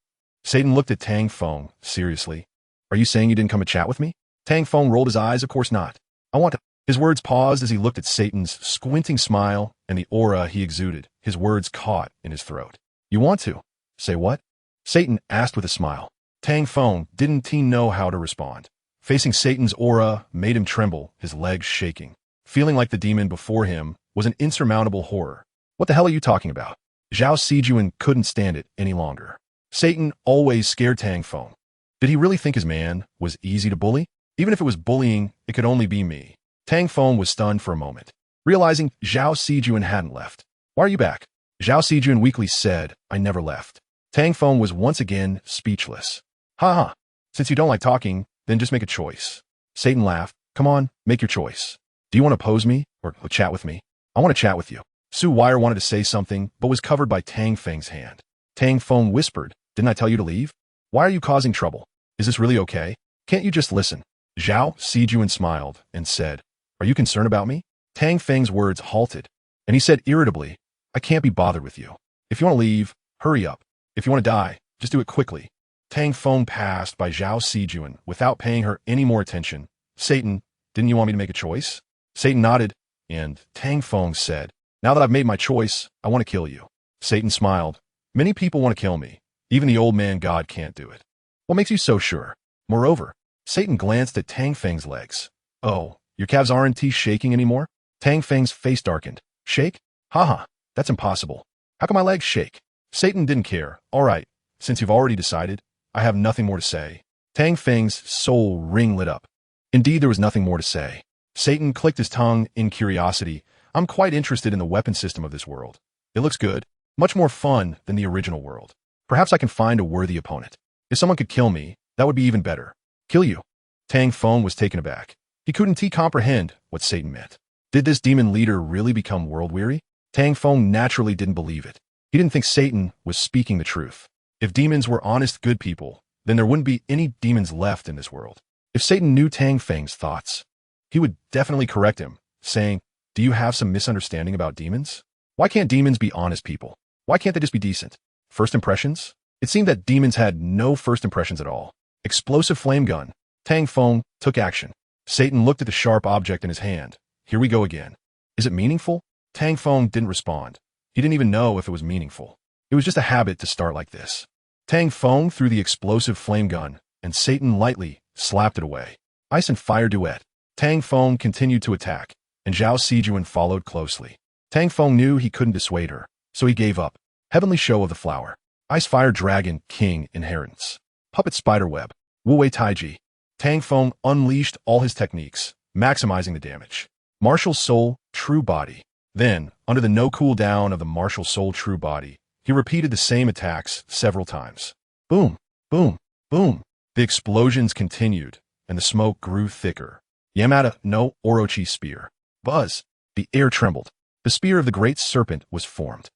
Satan looked at Tang Feng seriously. Are you saying you didn't come to chat with me? Tang Feng rolled his eyes. Of course not. I want to. His words paused as he looked at Satan's squinting smile and the aura he exuded. His words caught in his throat. You want to? Say what? Satan asked with a smile. Tang Feng didn't know how to respond. Facing Satan's aura made him tremble, his legs shaking. Feeling like the demon before him was an insurmountable horror. What the hell are you talking about? Zhao Sijun couldn't stand it any longer. Satan always scared Tang Feng. Did he really think his man was easy to bully? Even if it was bullying, it could only be me. Tang Feng was stunned for a moment, realizing Zhao Sijun hadn't left. Why are you back? Zhao Sijun weakly said, I never left. Tang Feng was once again speechless. Ha ha. Since you don't like talking, then just make a choice. Satan laughed. Come on, make your choice. Do you want to oppose me or chat with me? I want to chat with you. Su Wire wanted to say something, but was covered by Tang Feng's hand. Tang Feng whispered, didn't I tell you to leave? Why are you causing trouble? Is this really okay? Can't you just listen? Zhao Sijuan smiled and said, are you concerned about me? Tang Feng's words halted, and he said irritably, I can't be bothered with you. If you want to leave, hurry up. If you want to die, just do it quickly. Tang Feng passed by Zhao Sijuan without paying her any more attention. Satan, didn't you want me to make a choice? Satan nodded, and Tang Feng said, now that I've made my choice, I want to kill you. Satan smiled. Many people want to kill me. Even the old man God can't do it. What makes you so sure? Moreover, Satan glanced at Tang Feng's legs. Oh, your calves aren't shaking anymore? Tang Feng's face darkened. Shake? Haha, that's impossible. How can my legs shake? Satan didn't care. All right, since you've already decided, I have nothing more to say. Tang Feng's soul ring lit up. Indeed, there was nothing more to say. Satan clicked his tongue in curiosity. I'm quite interested in the weapon system of this world. It looks good, much more fun than the original world. Perhaps I can find a worthy opponent. If someone could kill me, that would be even better. Kill you. Tang Feng was taken aback. He couldn't comprehend what Satan meant. Did this demon leader really become world-weary? Tang Feng naturally didn't believe it. He didn't think Satan was speaking the truth. If demons were honest, good people, then there wouldn't be any demons left in this world. If Satan knew Tang Feng's thoughts, he would definitely correct him, saying, do you have some misunderstanding about demons? Why can't demons be honest people? Why can't they just be decent? First impressions? It seemed that demons had no first impressions at all. Explosive flame gun. Tang Feng took action. Satan looked at the sharp object in his hand. Here we go again. Is it meaningful? Tang Feng didn't respond. He didn't even know if it was meaningful. It was just a habit to start like this. Tang Feng threw the explosive flame gun, and Satan lightly slapped it away. Ice and fire duet. Tang Feng continued to attack, and Zhao Sijuan followed closely. Tang Feng knew he couldn't dissuade her, so he gave up. Heavenly Show of the Flower. Ice Fire Dragon King Inheritance. Puppet Spiderweb. Wu Wei Taiji. Tang Feng unleashed all his techniques, maximizing the damage. Martial Soul True Body. Then, under the no cooldown of the Martial Soul True Body, he repeated the same attacks several times. Boom, boom, boom. The explosions continued, and the smoke grew thicker. Yamada no Orochi Spear. Buzz. The air trembled. The spear of the Great Serpent was formed.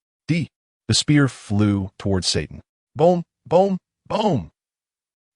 The spear flew towards Satan. Boom, boom, boom.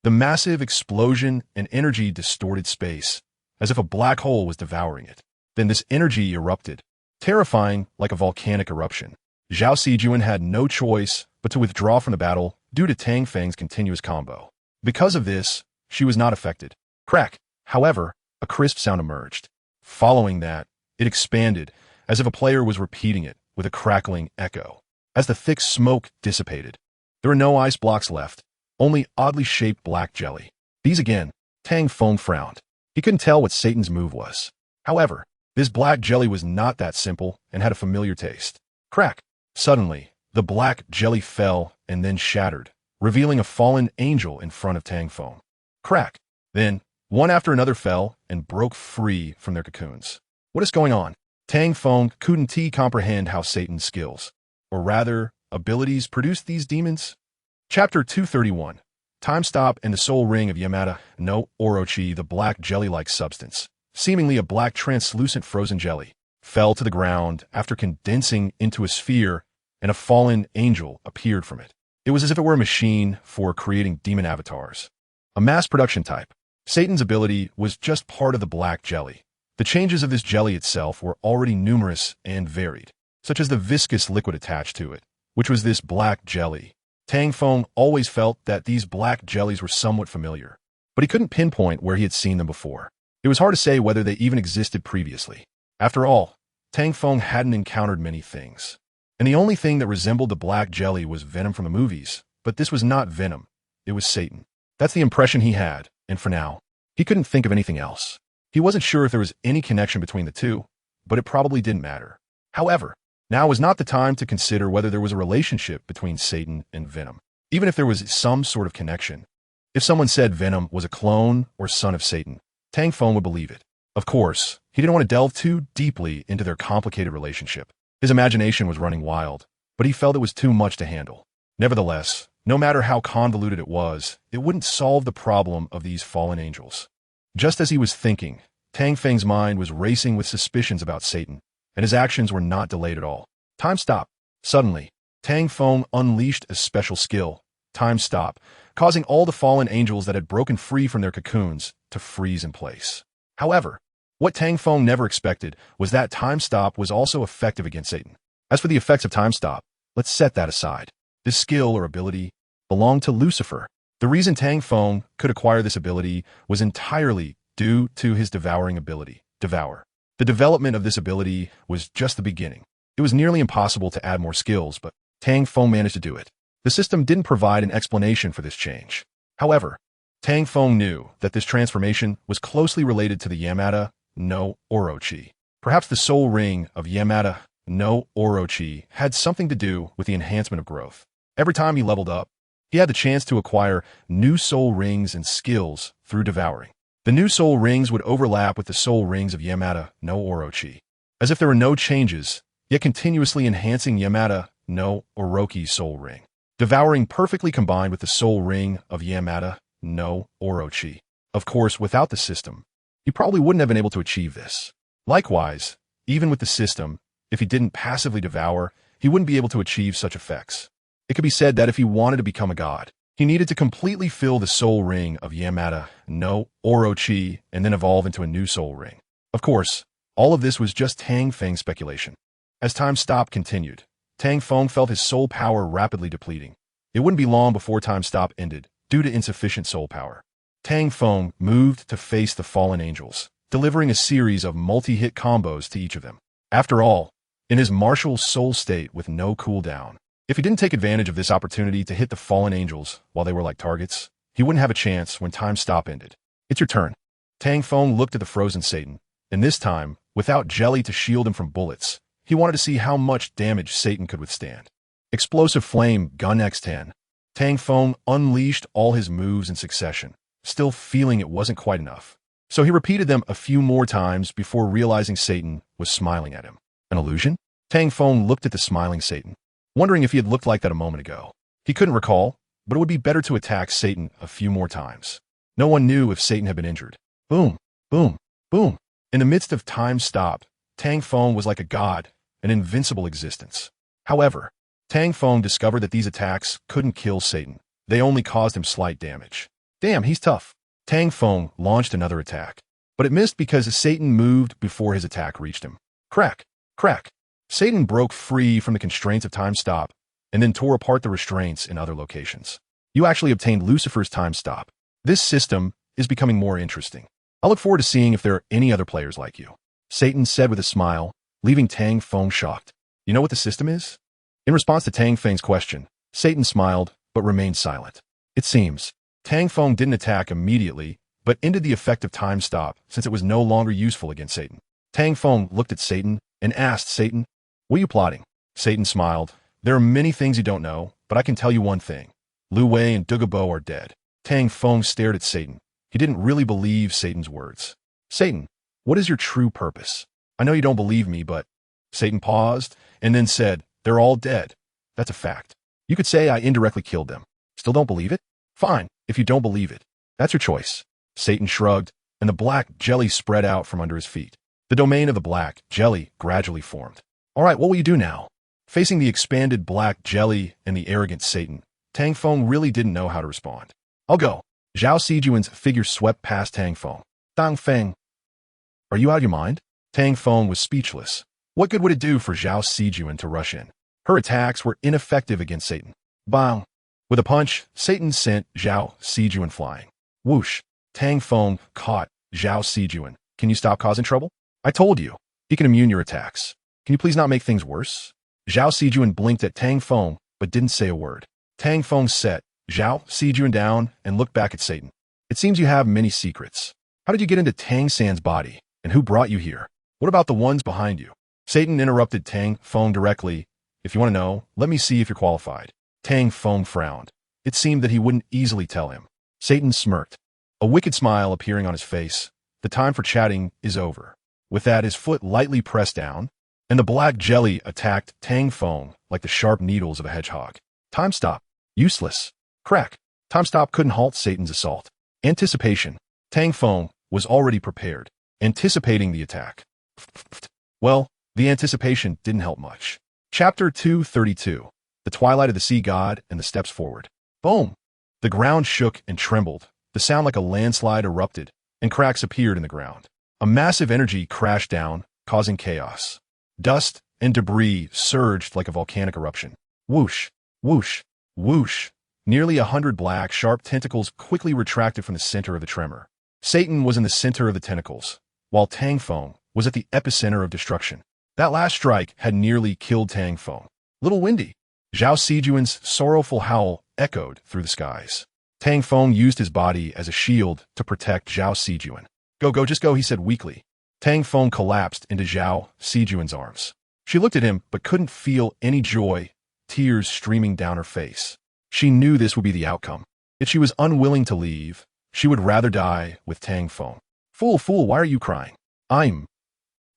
The massive explosion and energy distorted space, as if a black hole was devouring it. Then this energy erupted, terrifying like a volcanic eruption. Zhao Sijuan had no choice but to withdraw from the battle due to Tang Feng's continuous combo. Because of this, she was not affected. Crack. However, a crisp sound emerged. Following that, it expanded, as if a player was repeating it with a crackling echo. As the thick smoke dissipated, there were no ice blocks left, only oddly shaped black jelly. These again. Tang Feng frowned. He couldn't tell what Satan's move was. However, this black jelly was not that simple and had a familiar taste. Crack. Suddenly, the black jelly fell and then shattered, revealing a fallen angel in front of Tang Feng. Crack. Then, one after another fell and broke free from their cocoons. What is going on? Tang Feng couldn't comprehend how Satan's skills, or rather, abilities produced these demons. Chapter 231. Time Stop and the Soul Ring of Yamada no Orochi. The black jelly-like substance, seemingly a black translucent frozen jelly, fell to the ground after condensing into a sphere, and a fallen angel appeared from it. It was as if it were a machine for creating demon avatars. A mass production type. Satan's ability was just part of the black jelly. The changes of this jelly itself were already numerous and varied, such as the viscous liquid attached to it, which was this black jelly. Tang Feng always felt that these black jellies were somewhat familiar, but he couldn't pinpoint where he had seen them before. It was hard to say whether they even existed previously. After all, Tang Feng hadn't encountered many things, and the only thing that resembled the black jelly was venom from the movies, but this was not venom, it was Satan. That's the impression he had, and for now, he couldn't think of anything else. He wasn't sure if there was any connection between the two, but it probably didn't matter. However, now was not the time to consider whether there was a relationship between Satan and Venom, even if there was some sort of connection. If someone said Venom was a clone or son of Satan, Tang Feng would believe it. Of course, he didn't want to delve too deeply into their complicated relationship. His imagination was running wild, but he felt it was too much to handle. Nevertheless, no matter how convoluted it wouldn't solve the problem of these fallen angels. Just as he was thinking, Tang Feng's mind was racing with suspicions about Satan, and his actions were not delayed at all. Time stop. Suddenly, Tang Feng unleashed a special skill, time stop, causing all the fallen angels that had broken free from their cocoons to freeze in place. However, what Tang Feng never expected was that time stop was also effective against Satan. As for the effects of time stop, let's set that aside. This skill or ability belonged to Lucifer. The reason Tang Feng could acquire this ability was entirely due to his devouring ability, Devour. The development of this ability was just the beginning. It was nearly impossible to add more skills, but Tang Feng managed to do it. The system didn't provide an explanation for this change. However, Tang Feng knew that this transformation was closely related to the Yamada no Orochi. Perhaps the soul ring of Yamada no Orochi had something to do with the enhancement of growth. Every time he leveled up, he had the chance to acquire new soul rings and skills through devouring. The new soul rings would overlap with the soul rings of Yamada no Orochi, as if there were no changes, yet continuously enhancing Yamada no Orochi's soul ring. Devouring perfectly combined with the soul ring of Yamada no Orochi. Of course, without the system, he probably wouldn't have been able to achieve this. Likewise, even with the system, if he didn't passively devour, he wouldn't be able to achieve such effects. It could be said that if he wanted to become a god, he needed to completely fill the soul ring of Yamada no Orochi and then evolve into a new soul ring. Of course, all of this was just Tang Feng's speculation. As time stop continued, Tang Feng felt his soul power rapidly depleting. It wouldn't be long before time stop ended, due to insufficient soul power. Tang Feng moved to face the fallen angels, delivering a series of multi-hit combos to each of them. After all, in his martial soul state with no cooldown, if he didn't take advantage of this opportunity to hit the fallen angels while they were like targets, he wouldn't have a chance when time stop ended. It's your turn. Tang Feng looked at the frozen Satan, and this time, without jelly to shield him from bullets, he wanted to see how much damage Satan could withstand. Explosive Flame Gun X10. Tang Feng unleashed all his moves in succession, still feeling it wasn't quite enough. So he repeated them a few more times before realizing Satan was smiling at him. An illusion? Tang Feng looked at the smiling Satan, wondering if he had looked like that a moment ago. He couldn't recall, but it would be better to attack Satan a few more times. No one knew if Satan had been injured. Boom, boom, boom. In the midst of time stop, Tang Feng was like a god, an invincible existence. However, Tang Feng discovered that these attacks couldn't kill Satan. They only caused him slight damage. Damn, he's tough. Tang Feng launched another attack, but it missed because Satan moved before his attack reached him. Crack, crack. Satan broke free from the constraints of time stop and then tore apart the restraints in other locations. You actually obtained Lucifer's time stop. This system is becoming more interesting. I look forward to seeing if there are any other players like you. Satan said with a smile, leaving Tang Feng shocked. You know what the system is? In response to Tang Feng's question, Satan smiled but remained silent. It seems Tang Feng didn't attack immediately, but ended the effect of time stop since it was no longer useful against Satan. Tang Feng looked at Satan and asked Satan, "What are you plotting?" Satan smiled. "There are many things you don't know, but I can tell you one thing. Lu Wei and Douluo are dead." Tang Feng stared at Satan. He didn't really believe Satan's words. "Satan, what is your true purpose? I know you don't believe me, but..." Satan paused and then said, "They're all dead. That's a fact. You could say I indirectly killed them. Still don't believe it? Fine, if you don't believe it. That's your choice." Satan shrugged, and the black jelly spread out from under his feet. The domain of the black jelly gradually formed. "All right, what will you do now?" Facing the expanded black jelly and the arrogant Satan, Tang Feng really didn't know how to respond. "I'll go." Zhao Sijuan's figure swept past Tang Feng. "Tang Feng, are you out of your mind?" Tang Feng was speechless. What good would it do for Zhao Sijuan to rush in? Her attacks were ineffective against Satan. Bang! With a punch, Satan sent Zhao Sijuan flying. Whoosh! Tang Feng caught Zhao Sijuan. "Can you stop causing trouble? I told you. He can immune your attacks. Can you please not make things worse?" Zhao Sijuan blinked at Tang Feng, but didn't say a word. Tang Feng set Zhao Sijuan down and looked back at Satan. "It seems you have many secrets. How did you get into Tang San's body, and who brought you here? What about the ones behind you?" Satan interrupted Tang Feng directly. "If you want to know, let me see if you're qualified." Tang Feng frowned. It seemed that he wouldn't easily tell him. Satan smirked, a wicked smile appearing on his face. The time for chatting is over. With that, his foot lightly pressed down, and the black jelly attacked Tang Feng like the sharp needles of a hedgehog. Time stop. Useless. Crack. Time stop couldn't halt Satan's assault. Anticipation. Tang Feng was already prepared. anticipating the attack. Well, the anticipation didn't help much. Chapter 232. The Twilight of the Sea God and the Steps Forward. Boom! The ground shook and trembled. The sound like a landslide erupted, and cracks appeared in the ground. A massive energy crashed down, causing chaos. Dust and debris surged like a volcanic eruption. Whoosh, whoosh, whoosh. Nearly 100 black, sharp tentacles quickly retracted from the center of the tremor. Satan was in the center of the tentacles, while Tang Feng was at the epicenter of destruction. That last strike had nearly killed Tang Feng. Little windy. Zhao Sijuan's sorrowful howl echoed through the skies. Tang Feng used his body as a shield to protect Zhao Sijuan. Go, just go, he said weakly. Tang Feng collapsed into Zhao Sijuan's arms. She looked at him but couldn't feel any joy, tears streaming down her face. She knew this would be the outcome. Yet she was unwilling to leave. She would rather die with Tang Feng. Fool, why are you crying? I'm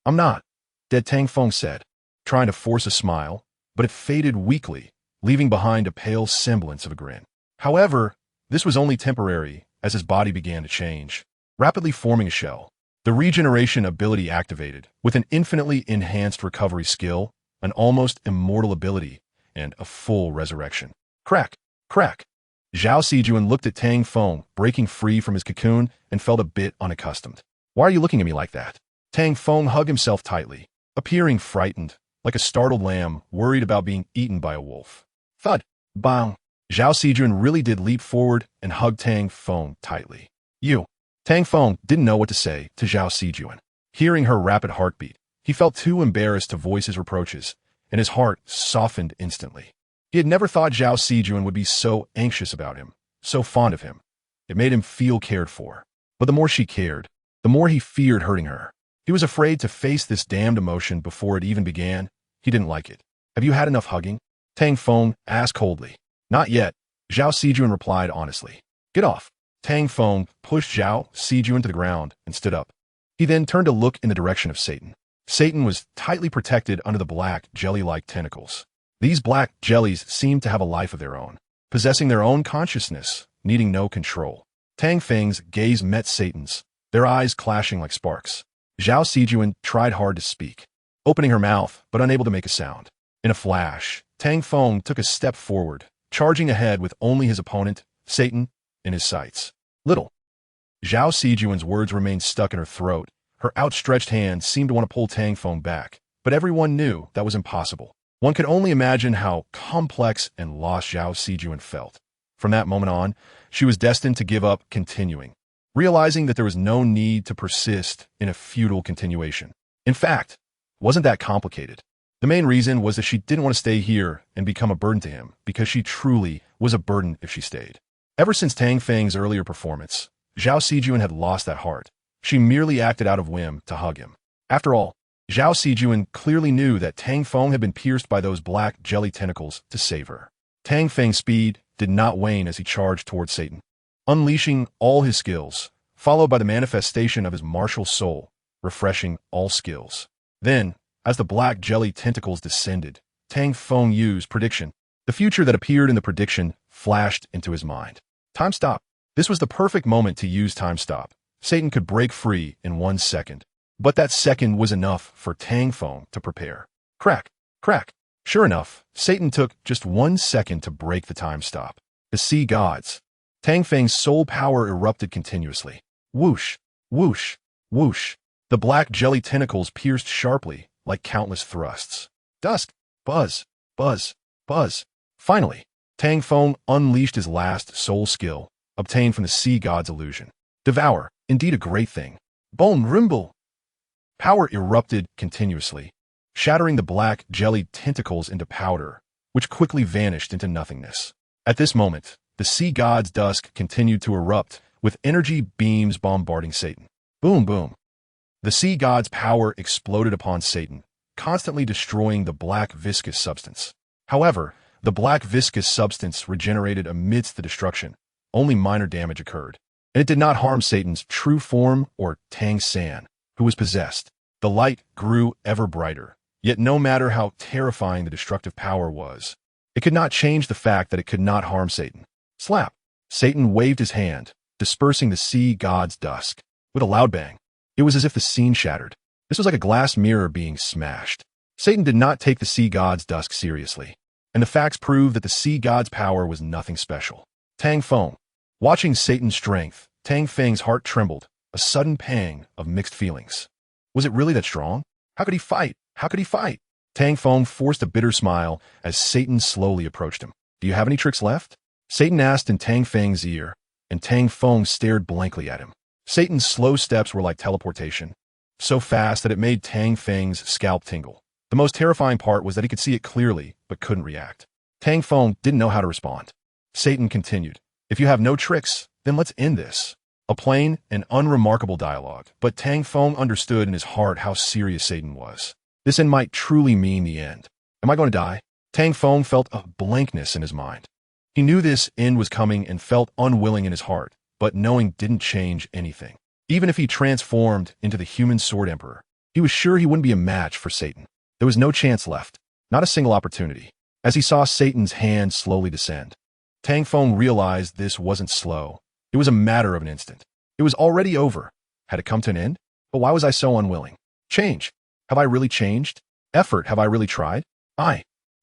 not, dead, Tang Feng said, trying to force a smile, but it faded weakly, leaving behind a pale semblance of a grin. However, this was only temporary as his body began to change, rapidly forming a shell. The regeneration ability activated, with an infinitely enhanced recovery skill, an almost immortal ability, and a full resurrection. Crack, crack. Zhao Sijuan looked at Tang Feng, breaking free from his cocoon, and felt a bit unaccustomed. Why are you looking at me like that? Tang Feng hugged himself tightly, appearing frightened, like a startled lamb worried about being eaten by a wolf. Thud, bang. Zhao Sijuan really did leap forward and hug Tang Feng tightly. You. Tang Feng didn't know what to say to Zhao Sijuan. Hearing her rapid heartbeat, he felt too embarrassed to voice his reproaches, and his heart softened instantly. He had never thought Zhao Sijuan would be so anxious about him, so fond of him. It made him feel cared for. But the more she cared, the more he feared hurting her. He was afraid to face this damned emotion before it even began. He didn't like it. Have you had enough hugging? Tang Feng asked coldly. Not yet, Zhao Sijuan replied honestly. Get off. Tang Feng pushed Zhao Sijuan to the ground and stood up. He then turned to look in the direction of Satan. Satan was tightly protected under the black, jelly-like tentacles. These black jellies seemed to have a life of their own, possessing their own consciousness, needing no control. Tang Feng's gaze met Satan's, their eyes clashing like sparks. Zhao Sijuan tried hard to speak, opening her mouth but unable to make a sound. In a flash, Tang Feng took a step forward, charging ahead with only his opponent, Satan, in his sights. Little. Zhao Sijuan's words remained stuck in her throat. Her outstretched hand seemed to want to pull Tang Feng back, but everyone knew that was impossible. One could only imagine how complex and lost Zhao Sijuan felt. From that moment on, she was destined to give up continuing, realizing that there was no need to persist in a futile continuation. In fact, it wasn't that complicated. The main reason was that she didn't want to stay here and become a burden to him, because she truly was a burden if she stayed. Ever since Tang Feng's earlier performance, Zhao Sijuan had lost that heart. She merely acted out of whim to hug him. After all, Zhao Sijuan clearly knew that Tang Feng had been pierced by those black jelly tentacles to save her. Tang Feng's speed did not wane as he charged towards Satan, unleashing all his skills, followed by the manifestation of his martial soul, refreshing all skills. Then, as the black jelly tentacles descended, Tang Feng used prediction. The future that appeared in the prediction flashed into his mind. Time stop. This was the perfect moment to use time stop. Satan could break free in 1 second. But that second was enough for Tang Feng to prepare. Crack, crack. Sure enough, Satan took just 1 second to break the time stop. The sea gods. Tang Feng's soul power erupted continuously. Whoosh, whoosh, whoosh. The black jelly tentacles pierced sharply, like countless thrusts. Dusk, buzz, buzz, buzz. Finally, Tang Feng unleashed his last soul skill, obtained from the sea god's illusion. Devour, indeed a great thing. Bone Rimble. Power erupted continuously, shattering the black jelly tentacles into powder, which quickly vanished into nothingness. At this moment, the sea god's dusk continued to erupt, with energy beams bombarding Satan. Boom, boom. The sea god's power exploded upon Satan, constantly destroying the black viscous substance. However, the black viscous substance regenerated amidst the destruction. Only minor damage occurred, and it did not harm Satan's true form or Tang San, who was possessed. The light grew ever brighter, yet no matter how terrifying the destructive power was, it could not change the fact that it could not harm Satan. Slap! Satan waved his hand, dispersing the sea god's dusk. With a loud bang, It was as if the scene shattered. This was like a glass mirror being smashed. Satan did not take the sea god's dusk seriously, and the facts prove that the sea god's power was nothing special. Tang Feng. Watching Satan's strength, Tang Feng's heart trembled, a sudden pang of mixed feelings. Was it really that strong? How could he fight? How could he fight? Tang Feng forced a bitter smile as Satan slowly approached him. Do you have any tricks left? Satan asked in Tang Feng's ear, and Tang Feng stared blankly at him. Satan's slow steps were like teleportation, so fast that it made Tang Feng's scalp tingle. The most terrifying part was that he could see it clearly, but couldn't react. Tang Feng didn't know how to respond. Satan continued, if you have no tricks, then let's end this. A plain and unremarkable dialogue, but Tang Feng understood in his heart how serious Satan was. This end might truly mean the end. Am I going to die? Tang Feng felt a blankness in his mind. He knew this end was coming and felt unwilling in his heart, but knowing didn't change anything. Even if he transformed into the human sword emperor, he was sure he wouldn't be a match for Satan. There was no chance left, not a single opportunity. As he saw Satan's hand slowly descend, Tang Feng realized this wasn't slow. It was a matter of an instant. It was already over. Had it come to an end? But why was I so unwilling? Change. Have I really changed? Effort. Have I really tried?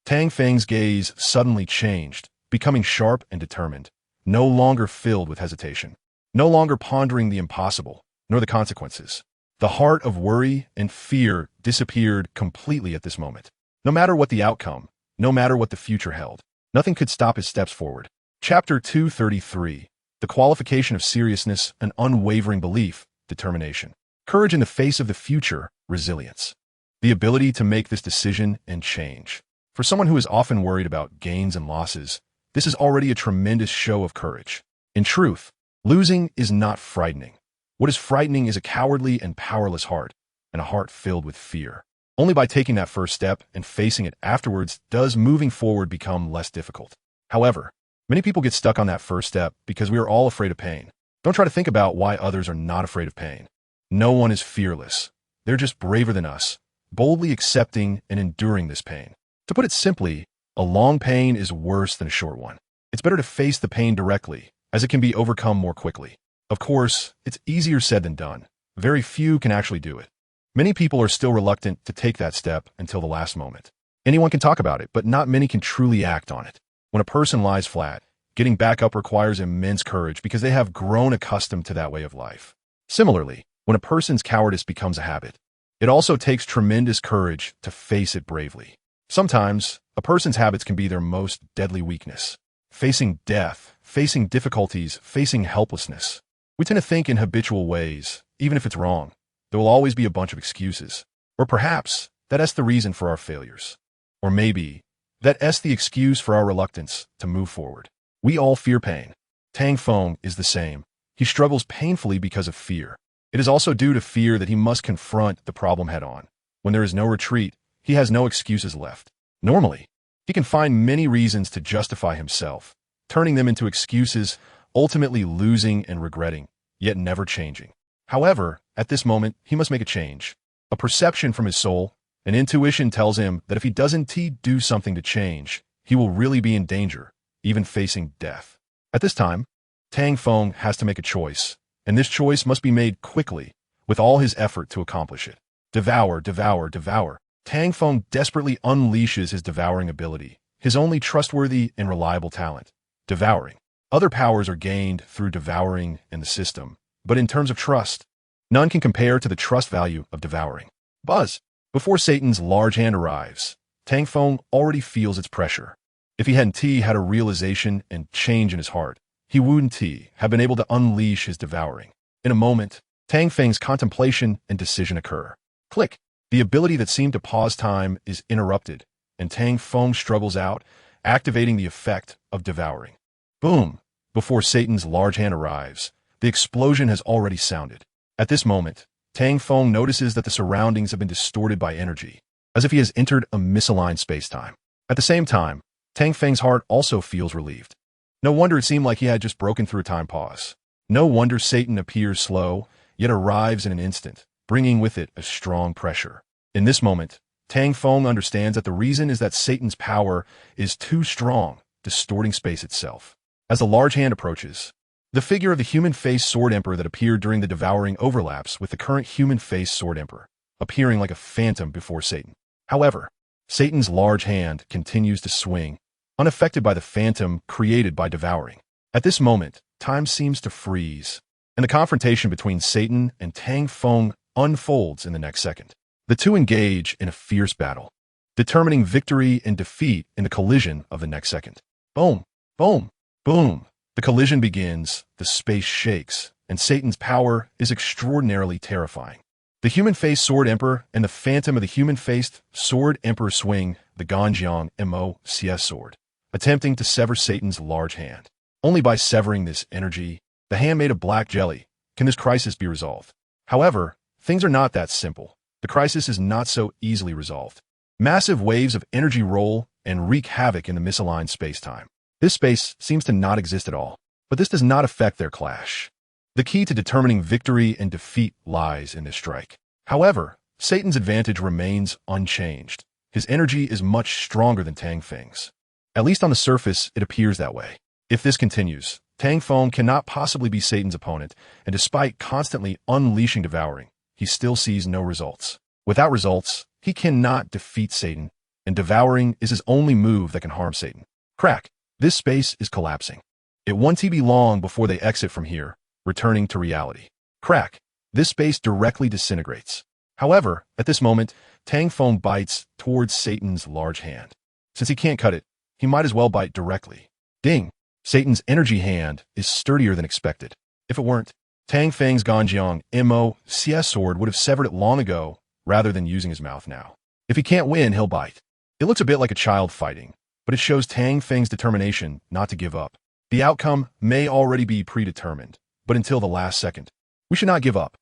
Tang Feng's gaze suddenly changed, becoming sharp and determined, no longer filled with hesitation, no longer pondering the impossible, nor the consequences. The heart of worry and fear disappeared completely at this moment. No matter what the outcome, no matter what the future held, nothing could stop his steps forward. Chapter 233. The qualification of seriousness, an unwavering belief, determination. Courage in the face of the future, resilience. The ability to make this decision and change. For someone who is often worried about gains and losses, this is already a tremendous show of courage. In truth, losing is not frightening. What is frightening is a cowardly and powerless heart, and a heart filled with fear. Only by taking that first step and facing it afterwards does moving forward become less difficult. However, many people get stuck on that first step because we are all afraid of pain. Don't try to think about why others are not afraid of pain. No one is fearless. They're just braver than us, boldly accepting and enduring this pain. To put it simply, a long pain is worse than a short one. It's better to face the pain directly, as it can be overcome more quickly. Of course, it's easier said than done. Very few can actually do it. Many people are still reluctant to take that step until the last moment. Anyone can talk about it, but not many can truly act on it. When a person lies flat, getting back up requires immense courage because they have grown accustomed to that way of life. Similarly, when a person's cowardice becomes a habit, it also takes tremendous courage to face it bravely. Sometimes, a person's habits can be their most deadly weakness. Facing death, facing difficulties, facing helplessness. We tend to think in habitual ways, even if it's wrong. There will always be a bunch of excuses. Or perhaps, that's the reason for our failures. Or maybe, that's the excuse for our reluctance to move forward. We all fear pain. Tang Feng is the same. He struggles painfully because of fear. It is also due to fear that he must confront the problem head-on. When there is no retreat, he has no excuses left. Normally, he can find many reasons to justify himself, turning them into excuses, ultimately losing and regretting, yet never changing. However, at this moment, he must make a change. A perception from his soul, an intuition tells him that if he doesn't do something to change, he will really be in danger, even facing death. At this time, Tang Feng has to make a choice, and this choice must be made quickly, with all his effort to accomplish it. Devour, devour, devour. Tang Feng desperately unleashes his devouring ability, his only trustworthy and reliable talent, devouring. Other powers are gained through devouring in the system, but in terms of trust, none can compare to the trust value of devouring. Buzz. Before Satan's large hand arrives, Tang Feng already feels its pressure. If he hadn't had a realization and change in his heart, he wouldn't have been able to unleash his devouring. In a moment, Tang Feng's contemplation and decision occur. Click. The ability that seemed to pause time is interrupted, and Tang Feng struggles out, activating the effect of devouring. Boom! Before Satan's large hand arrives, the explosion has already sounded. At this moment, Tang Feng notices that the surroundings have been distorted by energy, as if he has entered a misaligned space-time. At the same time, Tang Feng's heart also feels relieved. No wonder it seemed like he had just broken through a time pause. No wonder Satan appears slow, yet arrives in an instant, bringing with it a strong pressure. In this moment, Tang Feng understands that the reason is that Satan's power is too strong, distorting space itself. As the large hand approaches, The figure of the human-faced Sword Emperor that appeared during the devouring overlaps with the current human-faced Sword Emperor, appearing like a phantom before Satan. However, Satan's large hand continues to swing, unaffected by the phantom created by devouring. At this moment, time seems to freeze, and the confrontation between Satan and Tang Feng unfolds in the next second. The two engage in a fierce battle, determining victory and defeat in the collision of the next second. Boom, boom, boom. The collision begins, the space shakes, and Satan's power is extraordinarily terrifying. The human-faced Sword Emperor and the phantom of the human-faced Sword Emperor swing the BeatsYoung MOCS sword, attempting to sever Satan's large hand. Only by severing this energy, the hand made of black jelly, can this crisis be resolved. However, things are not that simple. The crisis is not so easily resolved. Massive waves of energy roll and wreak havoc in the misaligned space-time. This space seems to not exist at all, but this does not affect their clash. The key to determining victory and defeat lies in this strike. However, Satan's advantage remains unchanged. His energy is much stronger than Tang Feng's. At least on the surface, it appears that way. If this continues, Tang Feng cannot possibly be Satan's opponent, and despite constantly unleashing devouring, he still sees no results. Without results, he cannot defeat Satan, and devouring is his only move that can harm Satan. Crack! This space is collapsing. It won't be long before they exit from here, returning to reality. Crack! This space directly disintegrates. However, at this moment, Tang Feng bites towards Satan's large hand. Since he can't cut it, he might as well bite directly. Ding! Satan's energy hand is sturdier than expected. If it weren't, Tang Feng's BeatsYoung MOCS sword would have severed it long ago, rather than using his mouth now. If he can't win, he'll bite. It looks a bit like a child fighting, but it shows Tang Feng's determination not to give up. The outcome may already be predetermined, but until the last second, we should not give up.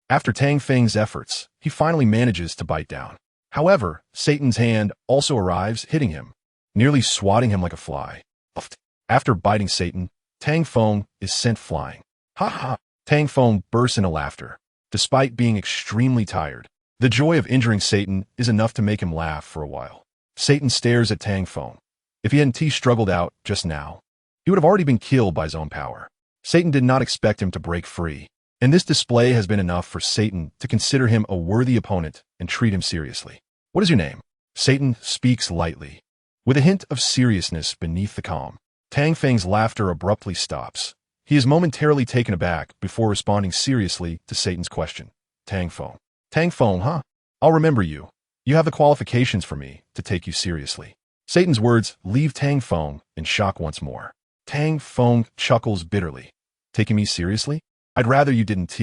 After Tang Feng's efforts, he finally manages to bite down. However, Satan's hand also arrives, hitting him, nearly swatting him like a fly. After biting Satan, Tang Feng is sent flying. Ha ha! Tang Feng bursts into laughter. Despite being extremely tired, the joy of injuring Satan is enough to make him laugh for a while. Satan stares at Tang Feng. If he hadn't struggled out just now, he would have already been killed by his own power. Satan did not expect him to break free, and this display has been enough for Satan to consider him a worthy opponent and treat him seriously. What is your name? Satan speaks lightly, with a hint of seriousness beneath the calm. Tang Feng's laughter abruptly stops. He is momentarily taken aback before responding seriously to Satan's question. Tang Feng. Tang Feng, huh? I'll remember you. You have the qualifications for me to take you seriously. Satan's words leave Tang Feng in shock once more. Tang Feng chuckles bitterly. Taking me seriously? I'd rather you didn't.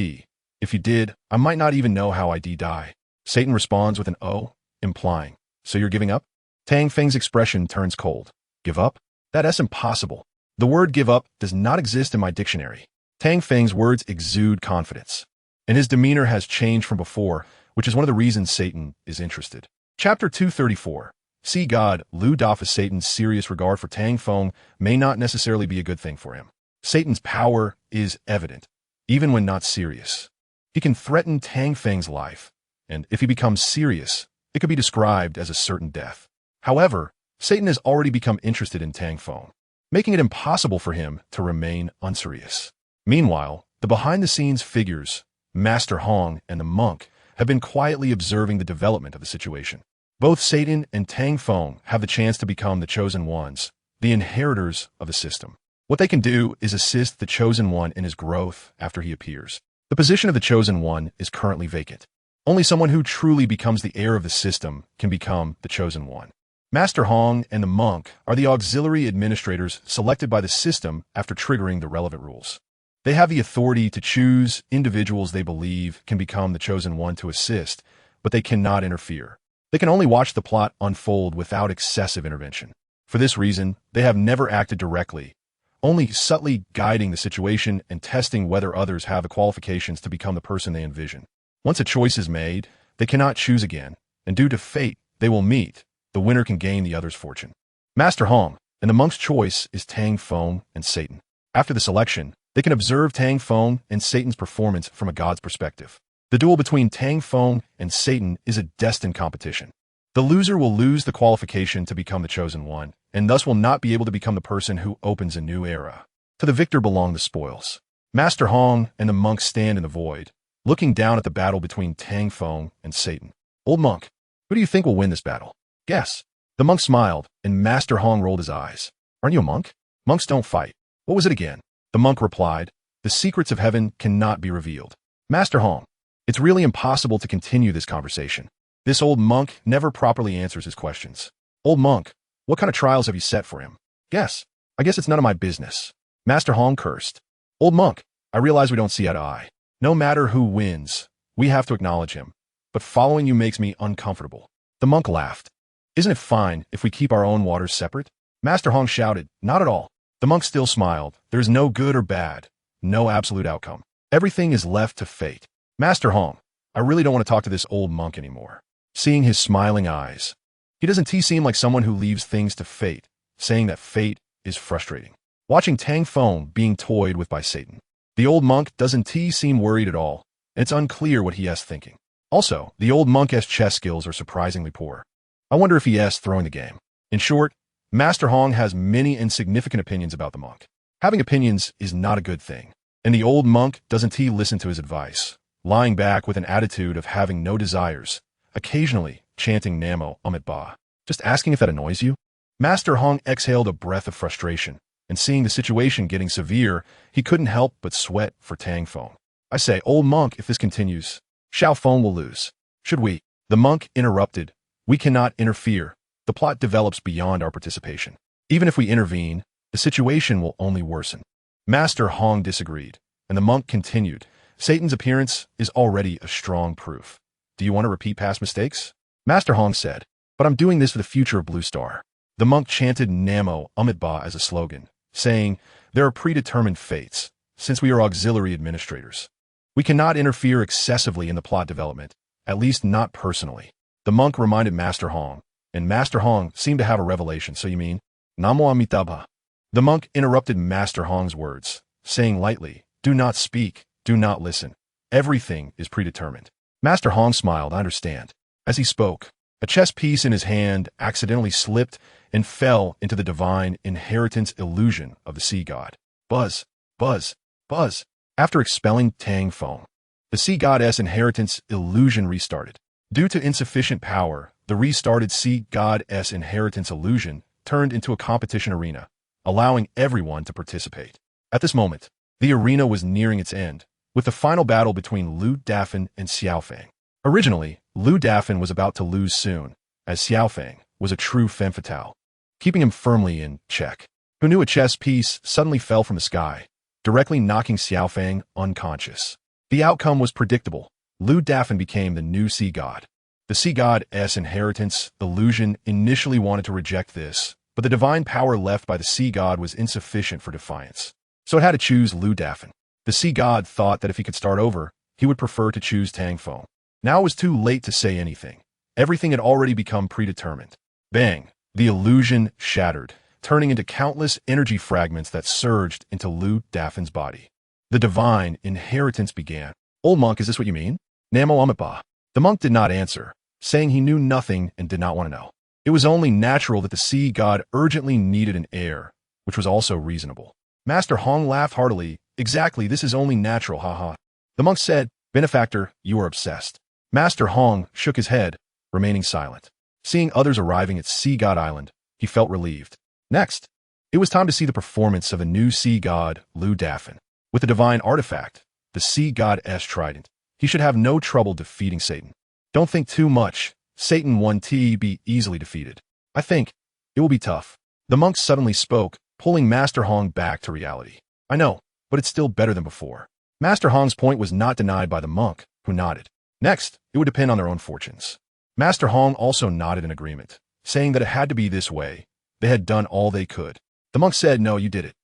If you did, I might not even know how I'd die. Satan responds with an "oh," implying, so you're giving up? Tang Feng's expression turns cold. Give up? That's impossible. The word give up does not exist in my dictionary. Tang Feng's words exude confidence, and his demeanor has changed from before, which is one of the reasons Satan is interested. Chapter 234. See God, Lu Dafa. Satan's serious regard for Tang Feng may not necessarily be a good thing for him. Satan's power is evident, even when not serious. He can threaten Tang Feng's life, and if he becomes serious, it could be described as a certain death. However, Satan has already become interested in Tang Feng, making it impossible for him to remain unserious. Meanwhile, the behind-the-scenes figures, Master Hong and the monk, have been quietly observing the development of the situation. Both Satan and Tang Feng have the chance to become the chosen ones, the inheritors of the system. What they can do is assist the chosen one in his growth after he appears. The position of the chosen one is currently vacant. Only someone who truly becomes the heir of the system can become the chosen one. Master Hong and the monk are the auxiliary administrators selected by the system after triggering the relevant rules. They have the authority to choose individuals they believe can become the chosen one to assist, but they cannot interfere. They can only watch the plot unfold without excessive intervention. For this reason, they have never acted directly, only subtly guiding the situation and testing whether others have the qualifications to become the person they envision. Once a choice is made, they cannot choose again, and due to fate, they will meet. The winner can gain the other's fortune. Master Hong and the monk's choice is Tang Feng and Satan. After the selection, they can observe Tang Feng and Satan's performance from a god's perspective. The duel between Tang Feng and Satan is a destined competition. The loser will lose the qualification to become the chosen one, and thus will not be able to become the person who opens a new era. To the victor belong the spoils. Master Hong and the monk stand in the void, looking down at the battle between Tang Feng and Satan. Old monk, who do you think will win this battle? Guess. The monk smiled, and Master Hong rolled his eyes. Aren't you a monk? Monks don't fight. What was it again? The monk replied, the secrets of heaven cannot be revealed. Master Hong, it's really impossible to continue this conversation. This old monk never properly answers his questions. Old monk, what kind of trials have you set for him? Guess. I guess it's none of my business. Master Hong cursed. Old monk, I realize we don't see eye to eye. No matter who wins, we have to acknowledge him. But following you makes me uncomfortable. The monk laughed. Isn't it fine if we keep our own waters separate? Master Hong shouted, not at all. The monk still smiled. There is no good or bad, no absolute outcome. Everything is left to fate. Master Hong, I really don't want to talk to this old monk anymore. Seeing his smiling eyes, he doesn't seem like someone who leaves things to fate, saying that fate is frustrating. Watching Tang Feng being toyed with by Satan. The old monk doesn't seem worried at all, and it's unclear what he is thinking. Also, the old monk's chess skills are surprisingly poor. I wonder if he is throwing the game. In short, Master Hong has many and significant opinions about the monk. Having opinions is not a good thing, and the old monk doesn't listen to his advice, lying back with an attitude of having no desires, occasionally chanting Namo Amit Ba. Just asking if that annoys you? Master Hong exhaled a breath of frustration, and seeing the situation getting severe, he couldn't help but sweat for Tang Feng. I say, old monk, if this continues, Xiao Feng will lose. Should we? The monk interrupted. We cannot interfere. The plot develops beyond our participation. Even if we intervene, the situation will only worsen. Master Hong disagreed, and the monk continued. Satan's appearance is already a strong proof. Do you want to repeat past mistakes? Master Hong said, but I'm doing this for the future of Blue Star. The monk chanted Namo Amit Ba as a slogan, saying, there are predetermined fates, since we are auxiliary administrators. We cannot interfere excessively in the plot development, at least not personally. The monk reminded Master Hong, and Master Hong seemed to have a revelation. So you mean, Namo Amitabha? The monk interrupted Master Hong's words, saying lightly, do not speak, do not listen. Everything is predetermined. Master Hong smiled, I understand. As he spoke, a chess piece in his hand accidentally slipped and fell into the divine inheritance illusion of the sea god. Buzz, buzz, buzz. After expelling Tang Feng, the sea goddess inheritance illusion restarted. Due to insufficient power, the restarted sea goddess inheritance illusion turned into a competition arena, allowing everyone to participate. At this moment, the arena was nearing its end, with the final battle between Lu Dafan and Xiao Feng. Originally, Lu Dafan was about to lose soon, as Xiao Feng was a true femme fatale, keeping him firmly in check. Who knew a chess piece suddenly fell from the sky, directly knocking Xiao Feng unconscious. The outcome was predictable. Lu Dafan became the new sea god. The sea god's inheritance illusion initially wanted to reject this, but the divine power left by the sea god was insufficient for defiance. So it had to choose Lu Dafan. The sea god thought that if he could start over, he would prefer to choose Tang Feng. Now it was too late to say anything. Everything had already become predetermined. Bang! The illusion shattered, turning into countless energy fragments that surged into Lu Dafan's body. The divine inheritance began. Old monk, is this what you mean? Namo Amit Ba. The monk did not answer, saying he knew nothing and did not want to know. It was only natural that the sea god urgently needed an heir, which was also reasonable. Master Hong laughed heartily. Exactly, this is only natural, haha. The monk said, benefactor, you are obsessed. Master Hong shook his head, remaining silent. Seeing others arriving at Sea God Island, he felt relieved. Next, it was time to see the performance of a new sea god, Lu Dafan. With the divine artifact, the sea god's trident, he should have no trouble defeating Satan. Don't think too much. Satan won't be easily defeated. I think it will be tough. The monk suddenly spoke, pulling Master Hong back to reality. I know, but it's still better than before. Master Hong's point was not denied by the monk, who nodded. Next, it would depend on their own fortunes. Master Hong also nodded in agreement, saying that it had to be this way. They had done all they could. The monk said, no, you did it.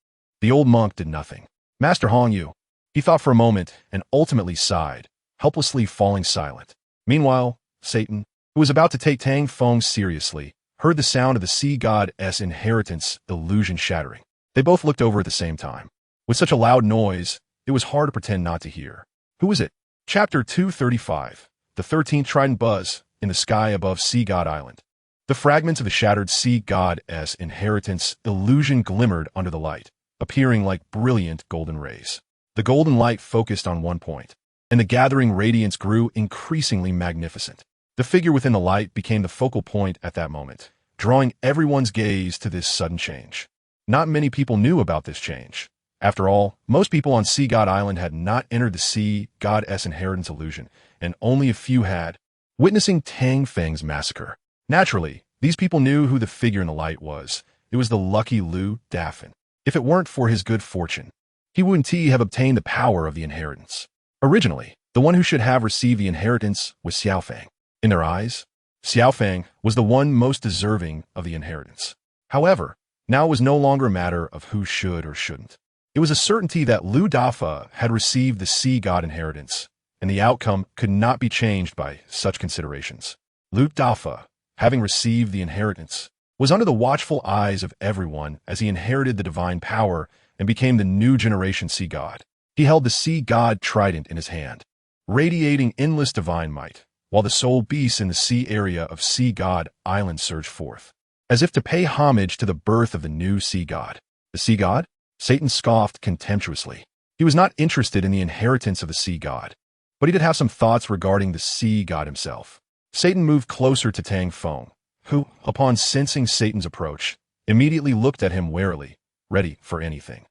The old monk did nothing. Master Hong, you. He thought for a moment and ultimately sighed, helplessly falling silent. Meanwhile, Satan, who was about to take Tang Feng seriously, heard the sound of the sea god's inheritance illusion shattering. They both looked over at the same time. With such a loud noise, it was hard to pretend not to hear. Who was it? Chapter 235. The 13th Trident Buzz in the sky above Sea God Island. The fragments of the shattered sea god's inheritance illusion glimmered under the light, appearing like brilliant golden rays. The golden light focused on one point, and the gathering radiance grew increasingly magnificent. The figure within the light became the focal point at that moment, drawing everyone's gaze to this sudden change. Not many people knew about this change. After all, most people on Sea God Island had not entered the Sea Goddess inheritance illusion, and only a few had. Witnessing Tang Feng's massacre. Naturally, these people knew who the figure in the light was. It was the lucky Lu Dafan. If it weren't for his good fortune, he wouldn't have obtained the power of the inheritance. Originally, the one who should have received the inheritance was Xiao Feng. In their eyes, Xiao Feng was the one most deserving of the inheritance. However, now it was no longer a matter of who should or shouldn't. It was a certainty that Lu Dafa had received the Sea God inheritance, and the outcome could not be changed by such considerations. Lu Dafa, having received the inheritance, was under the watchful eyes of everyone as he inherited the divine power and became the new generation Sea God. He held the Sea God trident in his hand, radiating endless divine might, while the soul beasts in the sea area of Sea God Island surged forth, as if to pay homage to the birth of the new Sea God. The Sea God? Satan scoffed contemptuously. He was not interested in the inheritance of the Sea God, but he did have some thoughts regarding the Sea God himself. Satan moved closer to Tang Feng, who, upon sensing Satan's approach, immediately looked at him warily, ready for anything.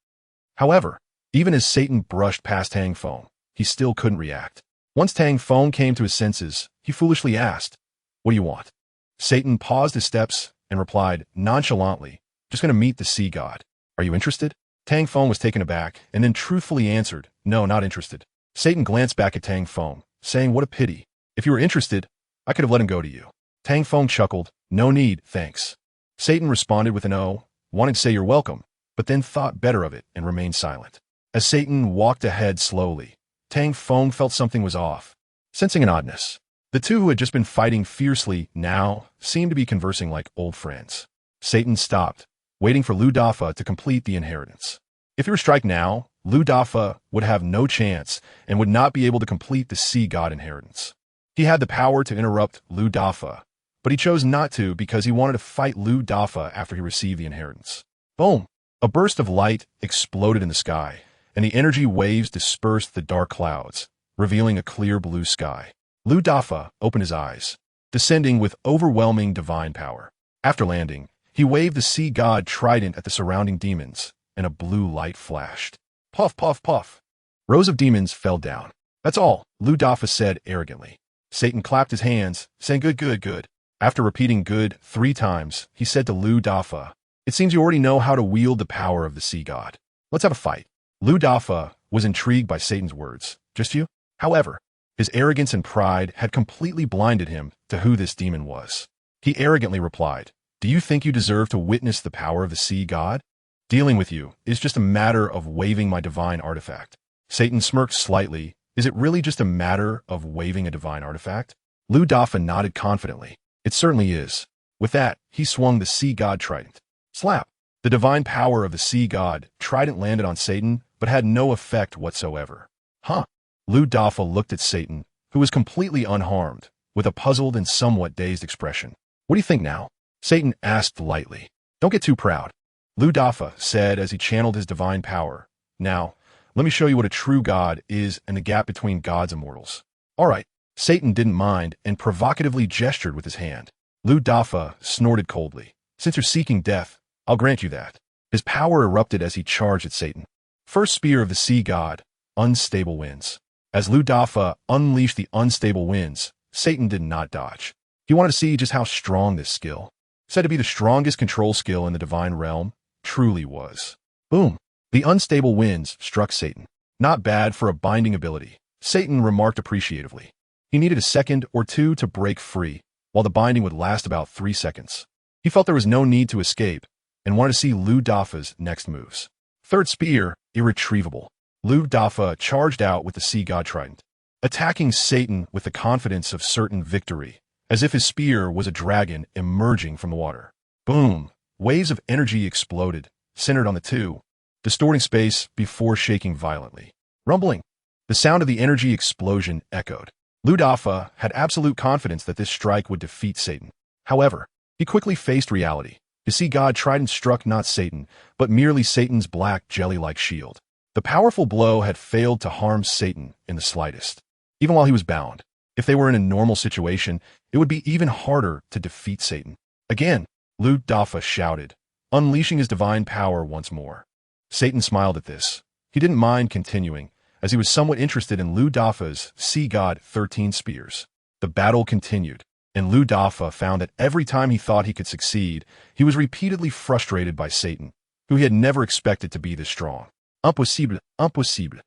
However, even as Satan brushed past Tang Feng, he still couldn't react. Once Tang Feng came to his senses, he foolishly asked, "What do you want?" Satan paused his steps and replied nonchalantly, "Just going to meet the Sea God. Are you interested?" Tang Feng was taken aback and then truthfully answered, "No, not interested." Satan glanced back at Tang Feng, saying, "What a pity. If you were interested, I could have let him go to you." Tang Feng chuckled, "No need, thanks." Satan responded with an "oh," wanting to say "you're welcome," but then thought better of it and remained silent. As Satan walked ahead slowly, Tang Feng felt something was off. Sensing an oddness, the two who had just been fighting fiercely now seemed to be conversing like old friends. Satan stopped, waiting for Lu Dafa to complete the inheritance. If he were to strike now, Lu Dafa would have no chance and would not be able to complete the Sea God inheritance. He had the power to interrupt Lu Dafa, but he chose not to because he wanted to fight Lu Dafa after he received the inheritance. Boom! A burst of light exploded in the sky, and the energy waves dispersed the dark clouds, revealing a clear blue sky. Lu Dafa opened his eyes, descending with overwhelming divine power. After landing, he waved the Sea God trident at the surrounding demons, and a blue light flashed. Puff, puff, puff. Rows of demons fell down. "That's all," Lu Dafa said arrogantly. Satan clapped his hands, saying, "Good, good, good." After repeating "good" 3 times, he said to Lu Dafa, "It seems you already know how to wield the power of the Sea God. Let's have a fight." Lu Dafa was intrigued by Satan's words. "Just you?" However, his arrogance and pride had completely blinded him to who this demon was. He arrogantly replied, "Do you think you deserve to witness the power of the Sea God? Dealing with you is just a matter of waving my divine artifact." Satan smirked slightly. "Is it really just a matter of waving a divine artifact?" Lu Dafa nodded confidently. "It certainly is." With that, he swung the Sea God trident. Slap! The divine power of the Sea God trident landed on Satan, but had no effect whatsoever. Huh? Lu Dafa looked at Satan, who was completely unharmed, with a puzzled and somewhat dazed expression. "What do you think now?" Satan asked lightly. "Don't get too proud," Lu Dafa said as he channeled his divine power. "Now, let me show you what a true god is and the gap between gods and mortals." "All right." Satan didn't mind and provocatively gestured with his hand. Lu Dafa snorted coldly. "Since you're seeking death, I'll grant you that." His power erupted as he charged at Satan. First spear of the Sea God, unstable winds. As Lu Dafa unleashed the unstable winds, Satan did not dodge. He wanted to see just how strong this skill, said to be the strongest control skill in the divine realm, truly was. Boom! The unstable winds struck Satan. "Not bad for a binding ability," Satan remarked appreciatively. He needed a second or two to break free, while the binding would last about 3 seconds. He felt there was no need to escape, and wanted to see Lu Dafa's next moves. Third spear, irretrievable. Lu Dafa charged out with the Sea God trident, attacking Satan with the confidence of certain victory, as if his spear was a dragon emerging from the water. Boom! Waves of energy exploded, centered on the two, distorting space before shaking violently. Rumbling! The sound of the energy explosion echoed. Lu Dafa had absolute confidence that this strike would defeat Satan. However, he quickly faced reality. The sea god trident struck not Satan, but merely Satan's black jelly-like shield. The powerful blow had failed to harm Satan in the slightest, even while he was bound. If they were in a normal situation, it would be even harder to defeat Satan. Again, Lu Dafa shouted, unleashing his divine power once more. Satan smiled at this. He didn't mind continuing, as he was somewhat interested in Lu Dafa's sea god 13 spears. The battle continued, and Lu Dafa found that every time he thought he could succeed, he was repeatedly frustrated by Satan, who he had never expected to be this strong. Impossible, impossible.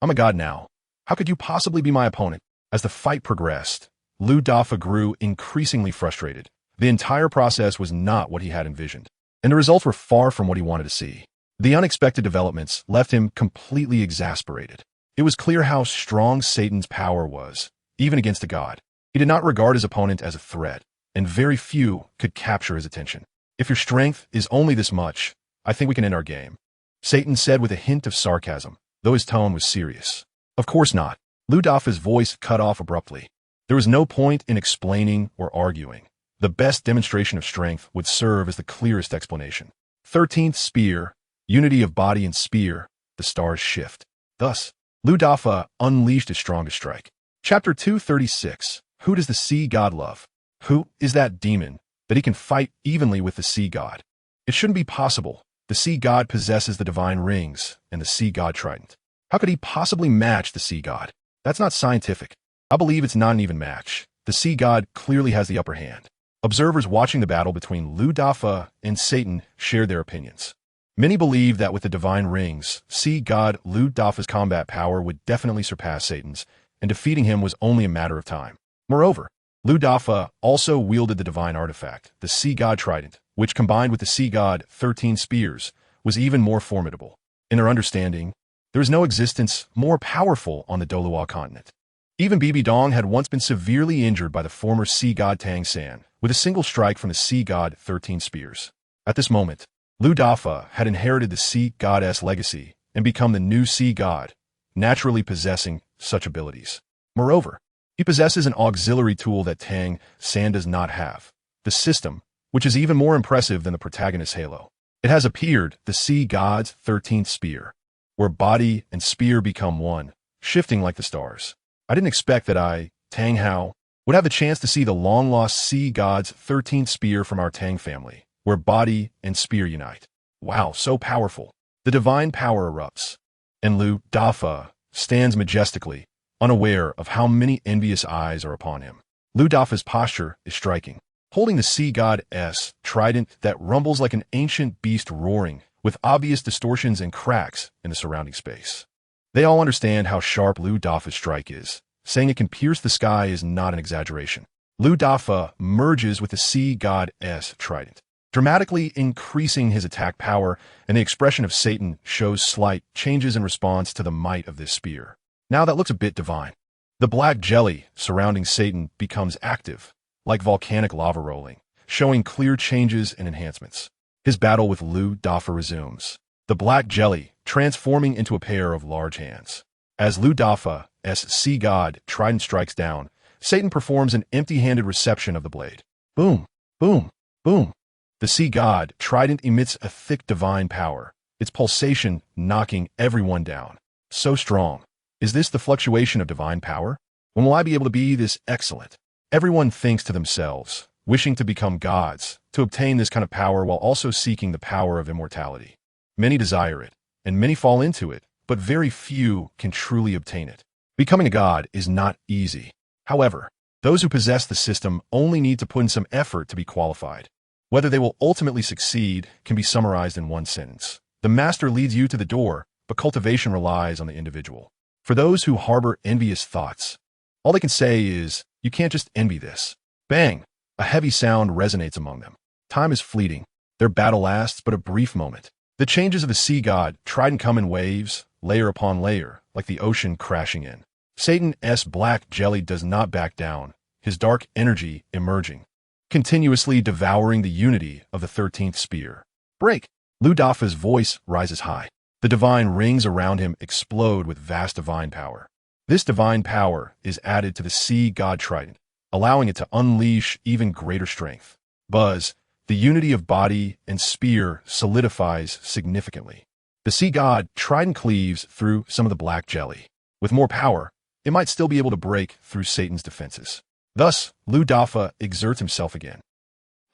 I'm a god now. How could you possibly be my opponent? As the fight progressed, Lu Dafa grew increasingly frustrated. The entire process was not what he had envisioned, and the results were far from what he wanted to see. The unexpected developments left him completely exasperated. It was clear how strong Satan's power was, even against a god. He did not regard his opponent as a threat, and very few could capture his attention. If your strength is only this much, I think we can end our game, Satan said with a hint of sarcasm, though his tone was serious. Of course not. Lu Dafa's voice cut off abruptly. There was no point in explaining or arguing. The best demonstration of strength would serve as the clearest explanation. 13th spear, unity of body and spear, the stars shift. Thus, Lu Dafa unleashed his strongest strike. Chapter 236. Who does the sea god love? Who is that demon that he can fight evenly with the sea god? It shouldn't be possible. The sea god possesses the divine rings and the sea god trident. How could he possibly match the sea god? That's not scientific. I believe it's not an even match. The sea god clearly has the upper hand. Observers watching the battle between Lu Dafa and Satan shared their opinions. Many believe that with the divine rings, sea god Lu Dafa's combat power would definitely surpass Satan's, and defeating him was only a matter of time. Moreover, Lu Dafa also wielded the divine artifact, the sea god trident, which combined with the sea god 13 spears, was even more formidable. In their understanding, there is no existence more powerful on the Douluo continent. Even BeatsYoung had once been severely injured by the former sea god Tang San, with a single strike from the sea god 13 spears. At this moment, Lu Dafa had inherited the sea goddess legacy and become the new sea god, naturally possessing such abilities. Moreover, he possesses an auxiliary tool that Tang San does not have, the system, which is even more impressive than the protagonist's halo. It has appeared, the sea god's 13th spear, where body and spear become one, shifting like the stars. I didn't expect that Tang Hao, would have the chance to see the long-lost sea god's 13th spear from our Tang family, where body and spear unite. Wow, so powerful. The divine power erupts, and Lu Dafa stands majestically, unaware of how many envious eyes are upon him. Lu Dafa's posture is striking, holding the sea god's trident that rumbles like an ancient beast roaring, with obvious distortions and cracks in the surrounding space. They all understand how sharp Lu Dafa's strike is. Saying it can pierce the sky is not an exaggeration. Lu Dafa merges with the sea god's trident, dramatically increasing his attack power, and the expression of Satan shows slight changes in response to the might of this spear. Now that looks a bit divine. The black jelly surrounding Satan becomes active, like volcanic lava rolling, showing clear changes and enhancements. His battle with Lu Dafa resumes, the black jelly transforming into a pair of large hands. As Lu Dafa's sea god trident strikes down, Satan performs an empty-handed reception of the blade. Boom, boom, boom. The sea god trident emits a thick divine power, its pulsation knocking everyone down. So strong. Is this the fluctuation of divine power? When will I be able to be this excellent? Everyone thinks to themselves, wishing to become gods, to obtain this kind of power while also seeking the power of immortality. Many desire it, and many fall into it, but very few can truly obtain it. Becoming a god is not easy. However, those who possess the system only need to put in some effort to be qualified. Whether they will ultimately succeed can be summarized in one sentence. The master leads you to the door, but cultivation relies on the individual. For those who harbor envious thoughts, all they can say is, you can't just envy this. Bang! A heavy sound resonates among them. Time is fleeting. Their battle lasts but a brief moment. The changes of the sea god trident come in waves, layer upon layer, like the ocean crashing in. Satan's black jelly does not back down, his dark energy emerging, continuously devouring the unity of the 13th spear. Break! Lu Dafa's voice rises high. The divine rings around him explode with vast divine power. This divine power is added to the sea god trident, allowing it to unleash even greater strength. Buzz! The unity of body and spear solidifies significantly. The sea god trident cleaves through some of the black jelly. With more power, it might still be able to break through Satan's defenses. Thus, Lu Dafa exerts himself again.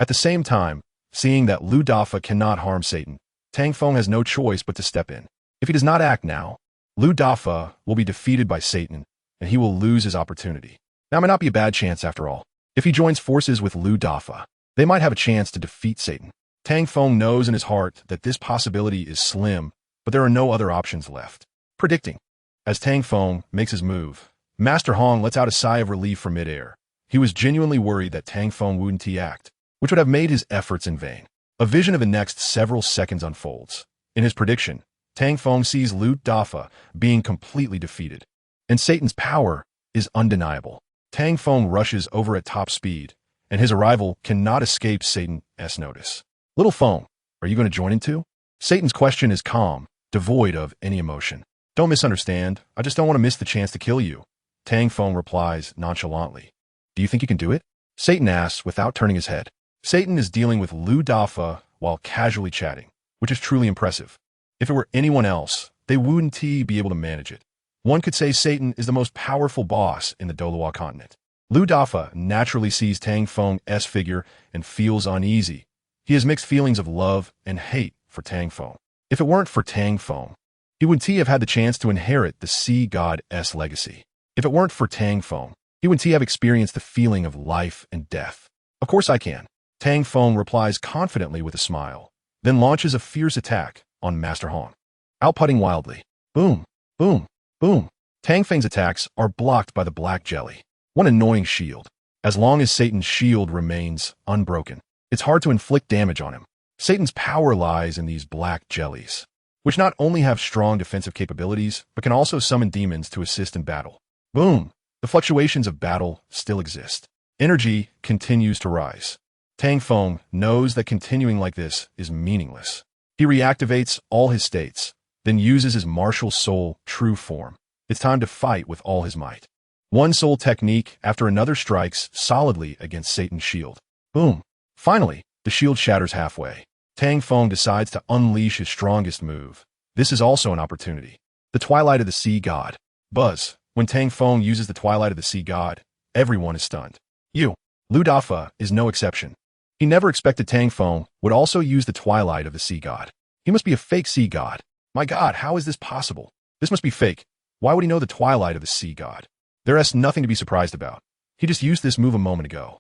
At the same time, seeing that Lu Dafa cannot harm Satan, Tang Feng has no choice but to step in. If he does not act now, Lu Dafa will be defeated by Satan, and he will lose his opportunity. Now, it might not be a bad chance after all. If he joins forces with Lu Dafa, they might have a chance to defeat Satan. Tang Feng knows in his heart that this possibility is slim, but there are no other options left. Predicting. As Tang Feng makes his move, Master Hong lets out a sigh of relief from midair. He was genuinely worried that Tang Feng wouldn't act, which would have made his efforts in vain. A vision of the next several seconds unfolds. In his prediction, Tang Feng sees Lu Dafa being completely defeated, and Satan's power is undeniable. Tang Feng rushes over at top speed, and his arrival cannot escape Satan's notice. Little Feng, are you going to join in too? Satan's question is calm, devoid of any emotion. Don't misunderstand, I just don't want to miss the chance to kill you. Tang Feng replies nonchalantly. Do you think you can do it? Satan asks without turning his head. Satan is dealing with Lu Dafa while casually chatting, which is truly impressive. If it were anyone else, they wouldn't be able to manage it. One could say Satan is the most powerful boss in the Douluo continent. Lu Dafa naturally sees Tang Feng's figure and feels uneasy. He has mixed feelings of love and hate for Tang Feng. If it weren't for Tang Feng, he wouldn't have had the chance to inherit the sea god's legacy. If it weren't for Tang Feng, he wouldn't have experienced the feeling of life and death. Of course I can. Tang Feng replies confidently with a smile, then launches a fierce attack on Master Hong. Outputting wildly. Boom, boom, boom. Tang Feng's attacks are blocked by the black jelly. One annoying shield. As long as Satan's shield remains unbroken, it's hard to inflict damage on him. Satan's power lies in these black jellies, which not only have strong defensive capabilities, but can also summon demons to assist in battle. Boom! The fluctuations of battle still exist. Energy continues to rise. Tang Feng knows that continuing like this is meaningless. He reactivates all his states, then uses his martial soul true form. It's time to fight with all his might. One soul technique after another strikes solidly against Satan's shield. Boom! Finally, the shield shatters halfway. Tang Feng decides to unleash his strongest move. This is also an opportunity. The Twilight of the Sea God. Buzz. When Tang Feng uses the Twilight of the Sea God, everyone is stunned. Lu Dafa is no exception. He never expected Tang Feng would also use the Twilight of the Sea God. He must be a fake Sea God. My God, how is this possible? This must be fake. Why would he know the Twilight of the Sea God? There's nothing to be surprised about. He just used this move a moment ago.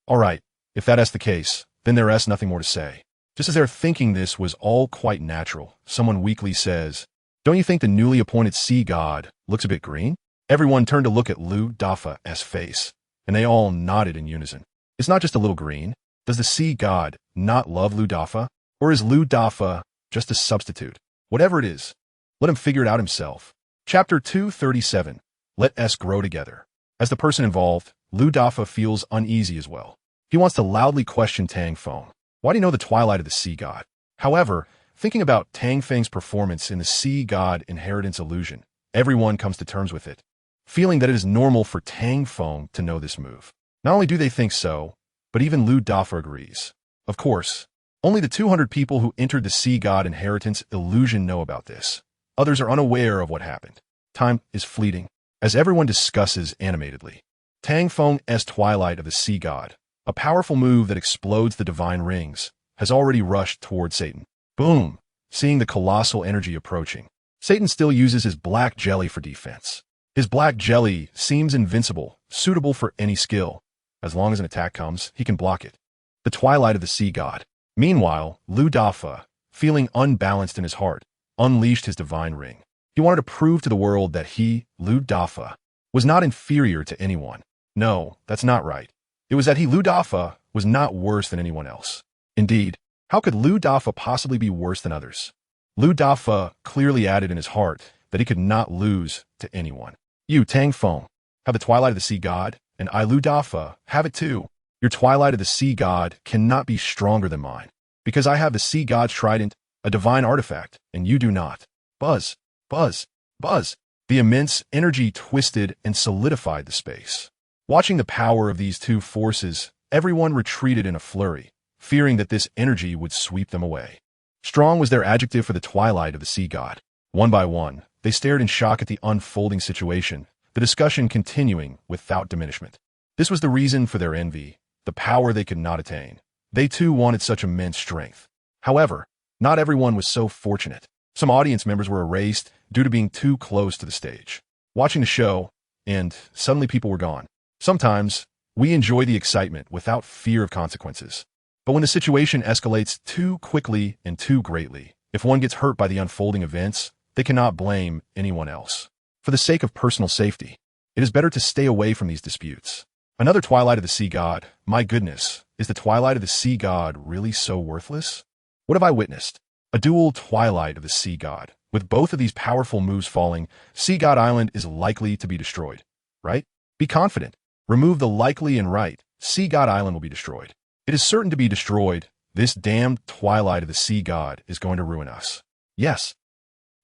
Alright, if that's the case, then there's nothing more to say. Just as they're thinking this was all quite natural, someone weakly says, don't you think the newly appointed Sea God looks a bit green? Everyone turned to look at Lu Dafa's face, and they all nodded in unison. It's not just a little green. Does the Sea God not love Lu Dafa? Or is Lu Dafa just a substitute? Whatever it is, let him figure it out himself. Chapter 237. Let us grow together. As the person involved, Lu Dafa feels uneasy as well. He wants to loudly question Tang Feng. Why do you know the Twilight of the Sea God? However, thinking about Tang Feng's performance in the Sea God Inheritance Illusion, everyone comes to terms with it, feeling that it is normal for Tang Feng to know this move. Not only do they think so, but even Lu Dafa agrees. Of course, only the 200 people who entered the Sea God Inheritance Illusion know about this. Others are unaware of what happened. Time is fleeting, as everyone discusses animatedly. Tang Feng's Twilight of the Sea God, a powerful move that explodes the divine rings, has already rushed toward Satan. Boom! Seeing the colossal energy approaching, Satan still uses his black jelly for defense. His black jelly seems invincible, suitable for any skill. As long as an attack comes, he can block it. The Twilight of the Sea God. Meanwhile, Lu Dafa, feeling unbalanced in his heart, unleashed his divine ring. He wanted to prove to the world that he, Lu Dafa, was not inferior to anyone. No, that's not right. It was that he, Lu Dafa, was not worse than anyone else. Indeed, how could Lu Dafa possibly be worse than others? Lu Dafa clearly added in his heart that he could not lose to anyone. You, Tang Feng, have the Twilight of the Sea God, and I, Lu Dafa, have it too. Your Twilight of the Sea God cannot be stronger than mine, because I have the Sea God's trident, a divine artifact, and you do not. Buzz, buzz, buzz. The immense energy twisted and solidified the space. Watching the power of these two forces, everyone retreated in a flurry, fearing that this energy would sweep them away. Strong was their adjective for the twilight of the sea god. One by one, they stared in shock at the unfolding situation, the discussion continuing without diminishment. This was the reason for their envy, the power they could not attain. They too wanted such immense strength. However, not everyone was so fortunate. Some audience members were erased due to being too close to the stage, watching the show, and suddenly people were gone. Sometimes, we enjoy the excitement without fear of consequences. But when the situation escalates too quickly and too greatly, if one gets hurt by the unfolding events, they cannot blame anyone else. For the sake of personal safety, it is better to stay away from these disputes. Another twilight of the sea god. My goodness, is the twilight of the sea god really so worthless? What have I witnessed? A dual twilight of the sea god. With both of these powerful moves falling, Sea God Island is likely to be destroyed. Right? Be confident. Remove the likely and right. Sea God Island will be destroyed. It is certain to be destroyed. This damned twilight of the sea god is going to ruin us. Yes.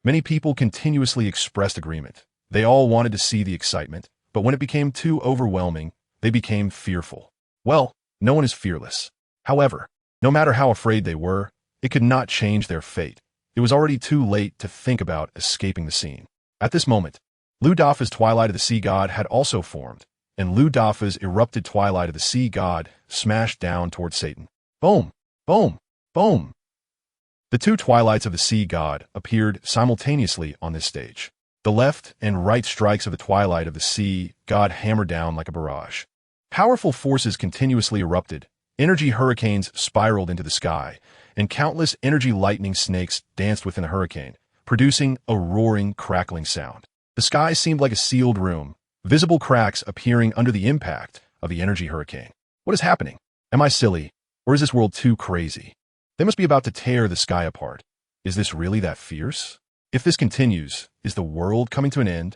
Many people continuously expressed agreement. They all wanted to see the excitement, but when it became too overwhelming, they became fearful. Well, no one is fearless. However, no matter how afraid they were, it could not change their fate. It was already too late to think about escaping the scene. At this moment, Lu Dafa's twilight of the sea god had also formed, and Lu Dafa's erupted twilight of the sea god smashed down towards Satan. Boom! Boom! Boom! The two twilights of the sea god appeared simultaneously on this stage. The left and right strikes of the twilight of the sea god hammered down like a barrage. Powerful forces continuously erupted, energy hurricanes spiraled into the sky, and countless energy lightning snakes danced within the hurricane, producing a roaring, crackling sound. The sky seemed like a sealed room, visible cracks appearing under the impact of the energy hurricane. What is happening? Am I silly, or is this world too crazy? They must be about to tear the sky apart. Is this really that fierce? If this continues, is the world coming to an end?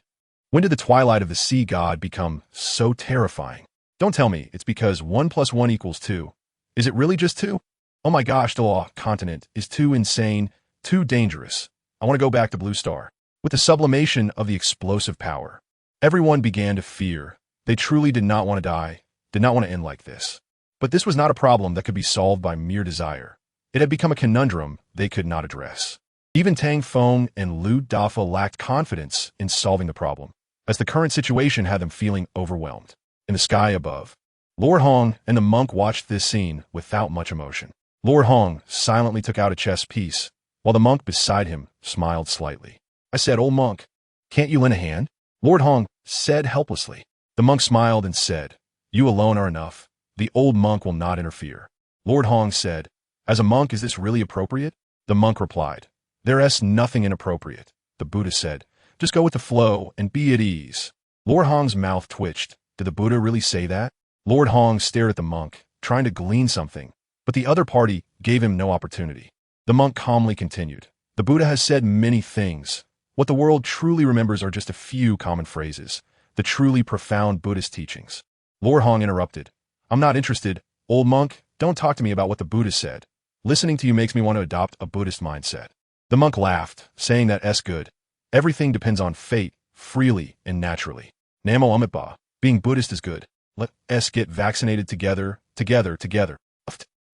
When did the twilight of the sea god become so terrifying? Don't tell me it's because 1 + 1 = 2. Is it really just 2? Oh my gosh, the law continent is too insane, too dangerous. I want to go back to Blue Star. With the sublimation of the explosive power, everyone began to fear. They truly did not want to die, did not want to end like this. But this was not a problem that could be solved by mere desire. It had become a conundrum they could not address. Even Tang Feng and Lu Dafa lacked confidence in solving the problem, as the current situation had them feeling overwhelmed. In the sky above, Lord Hong and the monk watched this scene without much emotion. Lord Hong silently took out a chess piece, while the monk beside him smiled slightly. I said, "Old monk, can't you lend a hand?" Lord Hong said helplessly. The monk smiled and said, "You alone are enough. The old monk will not interfere." Lord Hong said, "As a monk, is this really appropriate?" The monk replied, "There's nothing inappropriate." The Buddha said, "Just go with the flow and be at ease." Lord Hong's mouth twitched. Did the Buddha really say that? Lord Hong stared at the monk, trying to glean something, but the other party gave him no opportunity. The monk calmly continued, "The Buddha has said many things. What the world truly remembers are just a few common phrases, the truly profound Buddhist teachings." Lord Hong interrupted, "I'm not interested. Old monk, don't talk to me about what the Buddha said. Listening to you makes me want to adopt a Buddhist mindset." The monk laughed, saying that good. Everything depends on fate, freely and naturally. Namo Amitabha. Being Buddhist is good. Let us get vaccinated together.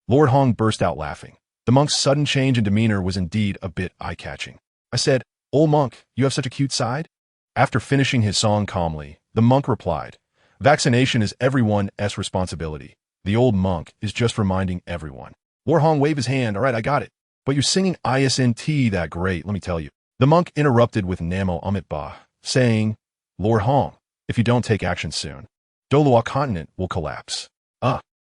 Lord Hong burst out laughing. The monk's sudden change in demeanor was indeed a bit eye-catching. I said, "Old monk, you have such a cute side?" After finishing his song calmly, the monk replied, "Vaccination is everyone's responsibility. The old monk is just reminding everyone." Lord Hong waved his hand. "All right, I got it. But you're singing ISNT that great, let me tell you." The monk interrupted with Namo Amitabha, saying, "Lord Hong, if you don't take action soon, Douluo continent will collapse."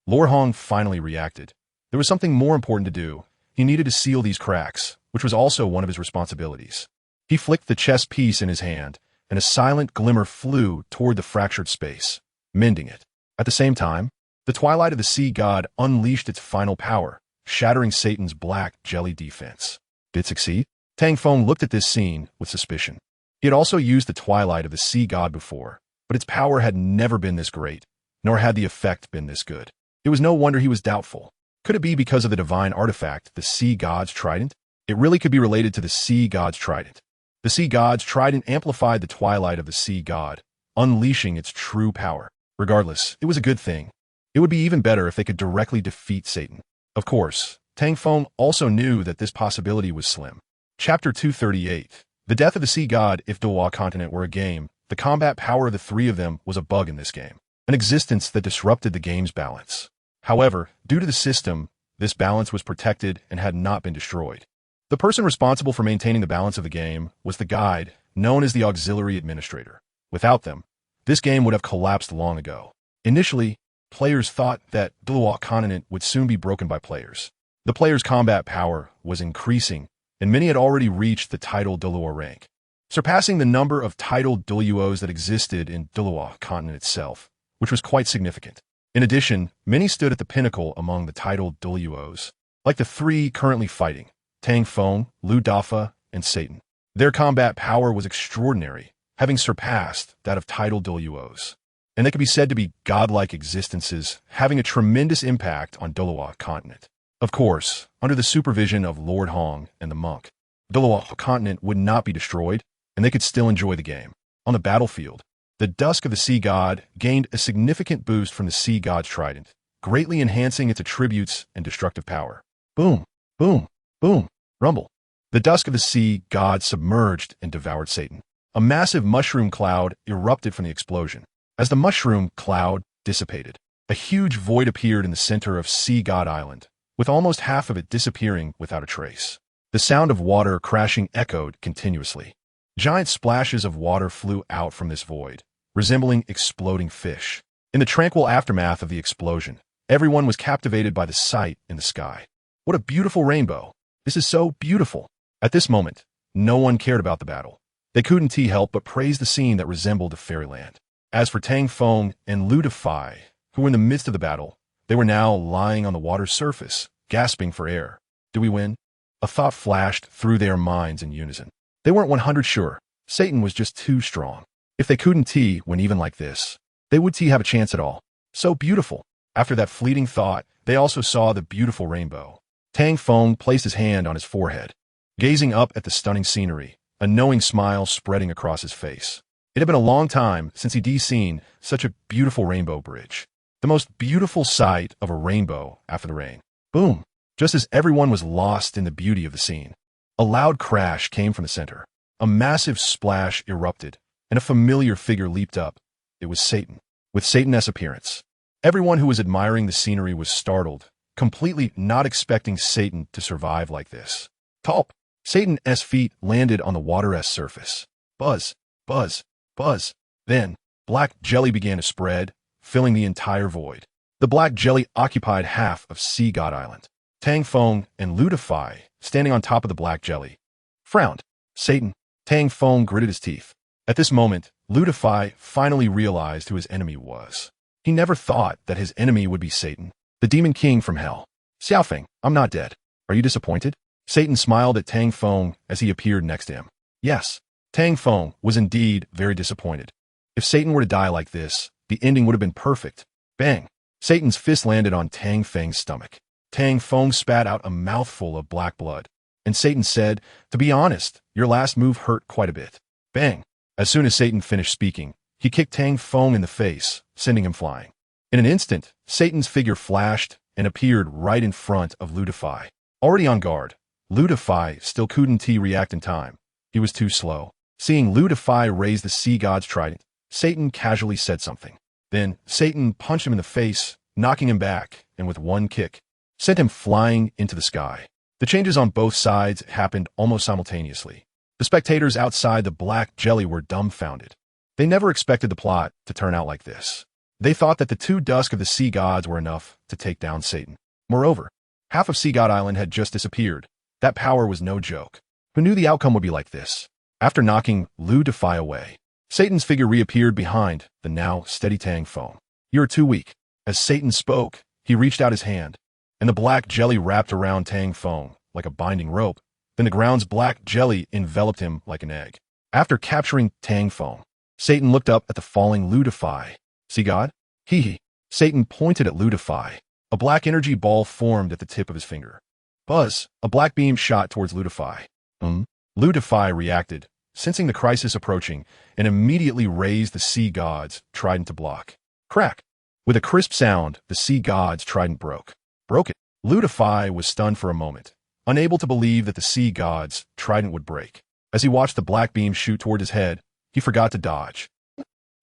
Lord Hong finally reacted. There was something more important to do. He needed to seal these cracks, which was also one of his responsibilities. He flicked the chess piece in his hand, and a silent glimmer flew toward the fractured space, mending it. At the same time, the twilight of the sea god unleashed its final power, shattering Satan's black jelly defense. Did it succeed? Tang Feng looked at this scene with suspicion. He had also used the twilight of the sea god before, but its power had never been this great, nor had the effect been this good. It was no wonder he was doubtful. Could it be because of the divine artifact, the sea god's trident? It really could be related to the sea god's trident. The sea god's trident amplified the twilight of the sea god, unleashing its true power. Regardless, it was a good thing. It would be even better if they could directly defeat Satan. Of course, Tang Feng also knew that this possibility was slim. Chapter 238. The Death of the Sea God. If Douluo continent were a game, the combat power of the three of them was a bug in this game, an existence that disrupted the game's balance. However, due to the system, this balance was protected and had not been destroyed. The person responsible for maintaining the balance of the game was the guide, known as the auxiliary administrator. Without them, this game would have collapsed long ago. Initially, players thought that Douluo continent would soon be broken by players. The players' combat power was increasing, and many had already reached the titled Douluo rank, surpassing the number of titled Douluos that existed in Douluo continent itself, which was quite significant. In addition, many stood at the pinnacle among the titled Douluos, like the three currently fighting, Tang Feng, Lu Dafa, and Satan. Their combat power was extraordinary, having surpassed that of titled Douluos, and they could be said to be godlike existences, having a tremendous impact on Douluo continent. Of course, under the supervision of Lord Hong and the monk, Douluo continent would not be destroyed, and they could still enjoy the game. On the battlefield, the Dusk of the Sea God gained a significant boost from the Sea God's trident, greatly enhancing its attributes and destructive power. Boom, boom, boom, rumble. The Dusk of the Sea God submerged and devoured Satan. A massive mushroom cloud erupted from the explosion. As the mushroom cloud dissipated, a huge void appeared in the center of Sea God Island, with almost half of it disappearing without a trace. The sound of water crashing echoed continuously. Giant splashes of water flew out from this void, resembling exploding fish. In the tranquil aftermath of the explosion, everyone was captivated by the sight in the sky. What a beautiful rainbow! This is so beautiful! At this moment, no one cared about the battle. They couldn't help but praise the scene that resembled a fairyland. As for Tang Feng and Lu Dafai, who were in the midst of the battle, they were now lying on the water's surface, gasping for air. Do we win? A thought flashed through their minds in unison. They weren't 100% sure. Satan was just too strong. If they couldn't win even like this, they would have a chance at all. So beautiful. After that fleeting thought, they also saw the beautiful rainbow. Tang Feng placed his hand on his forehead, gazing up at the stunning scenery, a knowing smile spreading across his face. It had been a long time since he'd seen such a beautiful rainbow bridge. The most beautiful sight of a rainbow after the rain. Boom! Just as everyone was lost in the beauty of the scene, a loud crash came from the center. A massive splash erupted, and a familiar figure leaped up. It was Satan, with Satan's appearance. Everyone who was admiring the scenery was startled, completely not expecting Satan to survive like this. Tulp! Satan's feet landed on the water's surface. Buzz, buzz, buzz. Then, black jelly began to spread, filling the entire void. The black jelly occupied half of Sea God Island. Tang Feng and Lu Dafai, standing on top of the black jelly, frowned. Satan. Tang Feng gritted his teeth. At this moment, Lu Dafai finally realized who his enemy was. He never thought that his enemy would be Satan, the demon king from hell. Xiaofeng, I'm not dead. Are you disappointed? Satan smiled at Tang Feng as he appeared next to him. Yes, Tang Feng was indeed very disappointed. If Satan were to die like this, the ending would have been perfect. Bang! Satan's fist landed on Tang Feng's stomach. Tang Feng spat out a mouthful of black blood, and Satan said, "To be honest, your last move hurt quite a bit." Bang! As soon as Satan finished speaking, he kicked Tang Feng in the face, sending him flying. In an instant, Satan's figure flashed and appeared right in front of Lu Dafai. Already on guard, Lu Dafai still couldn't react in time. He was too slow. Seeing Lu Dafai raise the Sea God's trident, Satan casually said something. Then, Satan punched him in the face, knocking him back, and with one kick, sent him flying into the sky. The changes on both sides happened almost simultaneously. The spectators outside the black jelly were dumbfounded. They never expected the plot to turn out like this. They thought that the two Dusk of the Sea Gods were enough to take down Satan. Moreover, half of Sea God Island had just disappeared. That power was no joke. Who knew the outcome would be like this? After knocking Lu Dafai away, Satan's figure reappeared behind the now steady Tang Feng. "You are too weak." As Satan spoke, he reached out his hand, and the black jelly wrapped around Tang Feng like a binding rope. Then the ground's black jelly enveloped him like an egg. After capturing Tang Feng, Satan looked up at the falling Lu Dafai. "See God?" Hee. Satan pointed at Lu Dafai. A black energy ball formed at the tip of his finger. Buzz! A black beam shot towards Lu Dafai. Lu Dafai reacted, sensing the crisis approaching, and immediately raised the Sea God's trident to block. Crack! With a crisp sound, the Sea God's trident broke. Broke it. Ludify was stunned for a moment, unable to believe that the sea god's trident would break. As he watched the black beam shoot toward his head, he forgot to dodge.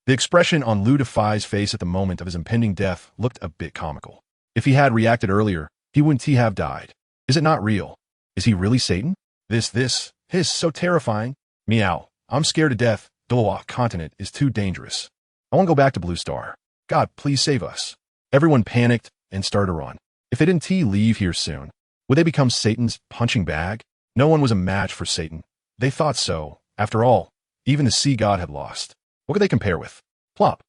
The expression on Ludify's face at the moment of his impending death looked a bit comical. If he had reacted earlier, he wouldn't have died. Is it not real? Is he really Satan? This is so terrifying. Meow. I'm scared to death. Douluo continent is too dangerous. I want to go back to Blue Star. God, please save us. Everyone panicked and started to run. If they didn't leave here soon, would they become Satan's punching bag? No one was a match for Satan. They thought so. After all, even the sea god had lost. What could they compare with? Plop.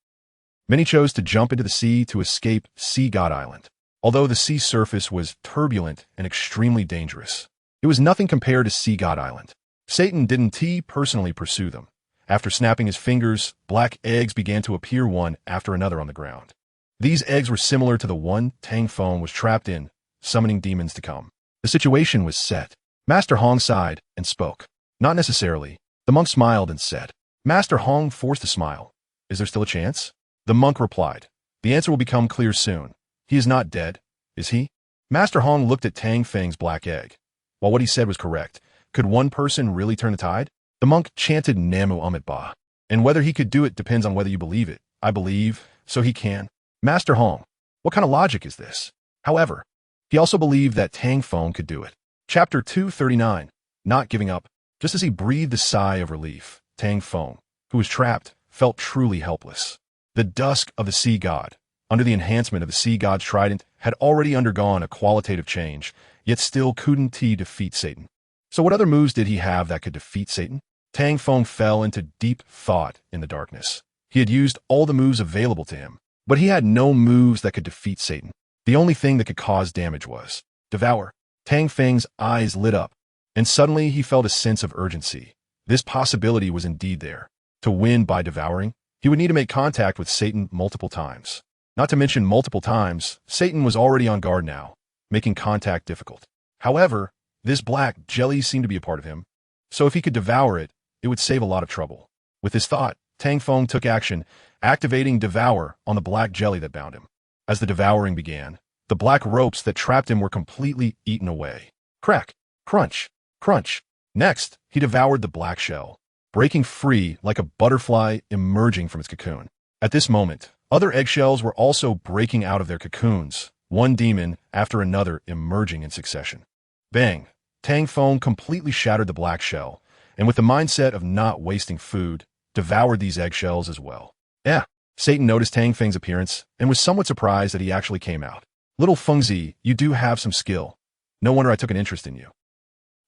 Many chose to jump into the sea to escape Sea God Island. Although the sea surface was turbulent and extremely dangerous, it was nothing compared to Sea God Island. Satan didn't personally pursue them. After snapping his fingers, black eggs began to appear one after another on the ground. These eggs were similar to the one Tang Feng was trapped in, summoning demons to come. The situation was set. Master Hong sighed and spoke. Not necessarily. The monk smiled and said. Master Hong forced a smile. Is there still a chance? The monk replied. The answer will become clear soon. He is not dead, is he? Master Hong looked at Tang Feng's black egg. While what he said was correct, could one person really turn the tide? The monk chanted Namu Amit Ba. And whether he could do it depends on whether you believe it. I believe, so he can. Master Hong, what kind of logic is this? However, he also believed that Tang Feng could do it. Chapter 239, Not Giving Up. Just as he breathed a sigh of relief, Tang Feng, who was trapped, felt truly helpless. The dusk of the sea god, under the enhancement of the sea god's trident, had already undergone a qualitative change, yet still couldn't defeat Satan. So what other moves did he have that could defeat Satan? Tang Feng fell into deep thought in the darkness. He had used all the moves available to him, but he had no moves that could defeat Satan. The only thing that could cause damage was devour. Tang Feng's eyes lit up, and suddenly he felt a sense of urgency. This possibility was indeed there. To win by devouring, he would need to make contact with Satan multiple times. Not to mention multiple times, Satan was already on guard now, making contact difficult. However, this black jelly seemed to be a part of him, so if he could devour it, it would save a lot of trouble. With this thought, Tang Feng took action, activating Devour on the black jelly that bound him. As the devouring began, the black ropes that trapped him were completely eaten away. Crack, crunch, crunch. Next, he devoured the black shell, breaking free like a butterfly emerging from its cocoon. At this moment, other eggshells were also breaking out of their cocoons, one demon after another emerging in succession. Bang! Tang Feng completely shattered the black shell, and with the mindset of not wasting food, devoured these eggshells as well. Satan noticed Tang Feng's appearance and was somewhat surprised that he actually came out. Little Fengzi, you do have some skill. No wonder I took an interest in you.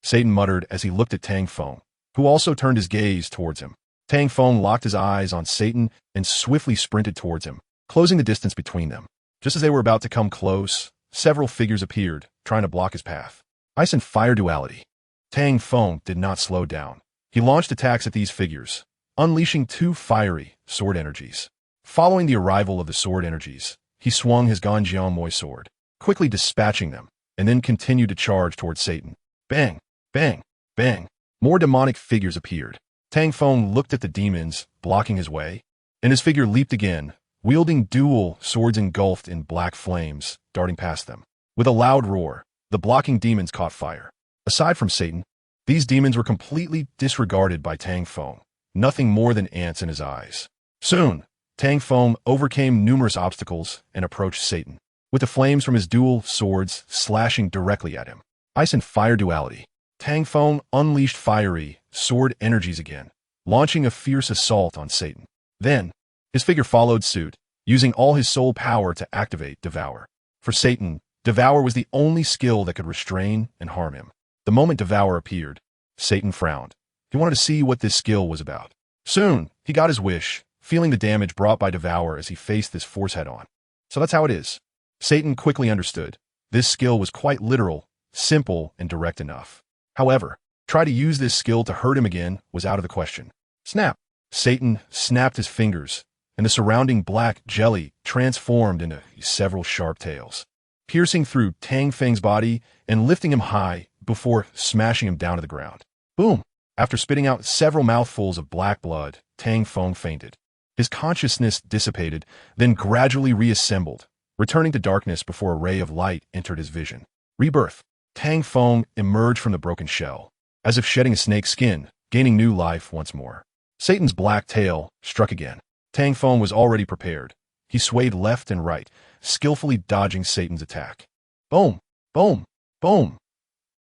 Satan muttered as he looked at Tang Feng, who also turned his gaze towards him. Tang Feng locked his eyes on Satan and swiftly sprinted towards him, closing the distance between them. Just as they were about to come close, several figures appeared, trying to block his path. Ice and fire duality. Tang Feng did not slow down. He launched attacks at these figures, unleashing two fiery sword energies. Following the arrival of the sword energies, he swung his Ganjiang Moi sword, quickly dispatching them, and then continued to charge towards Satan. Bang! Bang! Bang! More demonic figures appeared. Tang Feng looked at the demons, blocking his way, and his figure leaped again, wielding dual swords engulfed in black flames, darting past them. With a loud roar, the blocking demons caught fire. Aside from Satan, these demons were completely disregarded by Tang Feng, nothing more than ants in his eyes. Soon, Tang Feng overcame numerous obstacles and approached Satan, with the flames from his dual swords slashing directly at him. Ice and fire duality. Tang Feng unleashed fiery sword energies again, launching a fierce assault on Satan. Then, his figure followed suit, using all his soul power to activate Devour. For Satan, Devour was the only skill that could restrain and harm him. The moment Devour appeared, Satan frowned. He wanted to see what this skill was about. Soon, he got his wish, feeling the damage brought by Devour as he faced this force head-on. So that's how it is. Satan quickly understood. This skill was quite literal, simple, and direct enough. However, try to use this skill to hurt him again was out of the question. Snap! Satan snapped his fingers, and the surrounding black jelly transformed into several sharp tails, piercing through Tang Feng's body and lifting him high before smashing him down to the ground. Boom! After spitting out several mouthfuls of black blood, Tang Feng fainted. His consciousness dissipated, then gradually reassembled, returning to darkness before a ray of light entered his vision. Rebirth. Tang Feng emerged from the broken shell, as if shedding a snake's skin, gaining new life once more. Satan's black tail struck again. Tang Feng was already prepared. He swayed left and right, skillfully dodging Satan's attack. Boom! Boom! Boom!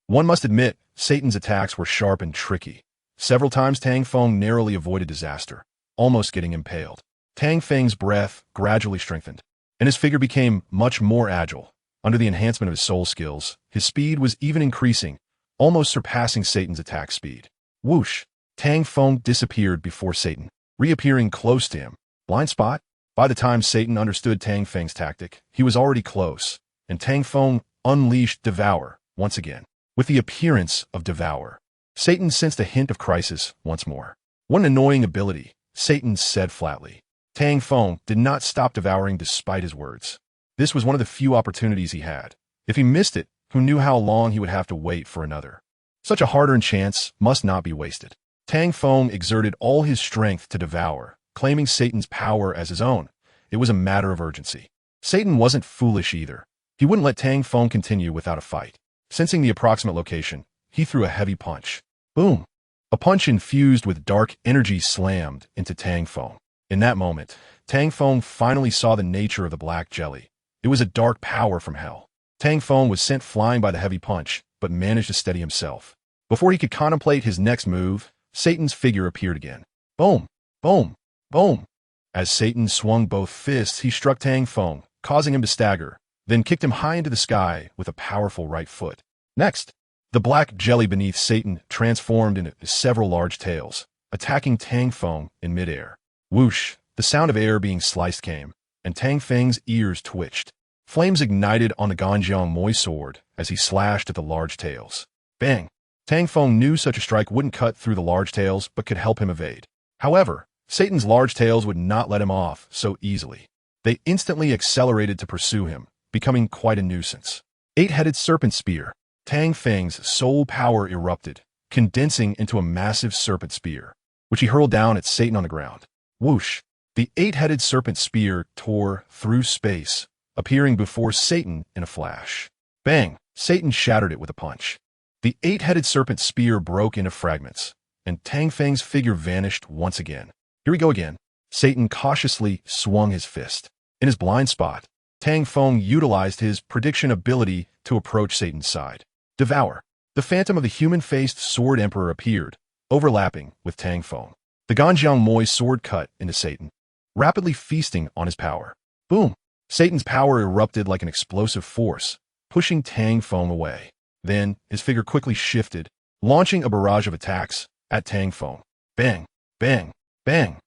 One must admit, Satan's attacks were sharp and tricky. Several times Tang Feng narrowly avoided disaster, almost getting impaled. Tang Feng's breath gradually strengthened, and his figure became much more agile. Under the enhancement of his soul skills, his speed was even increasing, almost surpassing Satan's attack speed. Whoosh! Tang Feng disappeared before Satan, reappearing close to him. Blind spot? By the time Satan understood Tang Feng's tactic, he was already close, and Tang Feng unleashed Devour once again. With the appearance of Devour, Satan sensed a hint of crisis once more. What an annoying ability, Satan said flatly. Tang Feng did not stop devouring despite his words. This was one of the few opportunities he had. If he missed it, who knew how long he would have to wait for another? Such a hard-earned chance must not be wasted. Tang Feng exerted all his strength to devour, claiming Satan's power as his own. It was a matter of urgency. Satan wasn't foolish either. He wouldn't let Tang Feng continue without a fight. Sensing the approximate location, he threw a heavy punch. Boom! A punch infused with dark energy slammed into Tang Feng. In that moment, Tang Feng finally saw the nature of the black jelly. It was a dark power from hell. Tang Feng was sent flying by the heavy punch, but managed to steady himself. Before he could contemplate his next move, Satan's figure appeared again. Boom! Boom! Boom! As Satan swung both fists, he struck Tang Feng, causing him to stagger, then kicked him high into the sky with a powerful right foot. Next, the black jelly beneath Satan transformed into several large tails, attacking Tang Feng in midair. Whoosh! The sound of air being sliced came, and Tang Feng's ears twitched. Flames ignited on the Ganjiang Moi sword as he slashed at the large tails. Bang! Tang Feng knew such a strike wouldn't cut through the large tails but could help him evade. However, Satan's large tails would not let him off so easily. They instantly accelerated to pursue him, becoming quite a nuisance. Eight-headed serpent spear. Tang Feng's soul power erupted, condensing into a massive serpent spear, which he hurled down at Satan on the ground. Whoosh! The eight-headed serpent spear tore through space, appearing before Satan in a flash. Bang! Satan shattered it with a punch. The eight-headed serpent spear broke into fragments, and Tang Feng's figure vanished once again. Here we go again. Satan cautiously swung his fist. In his blind spot, Tang Feng utilized his prediction ability to approach Satan's side. Devour. The phantom of the human-faced sword emperor appeared, overlapping with Tang Feng. The Ganjiang Moi sword cut into Satan, rapidly feasting on his power. Boom! Satan's power erupted like an explosive force, pushing Tang Feng away. Then, his figure quickly shifted, launching a barrage of attacks at Tang Feng. Bang! Bang! Bang!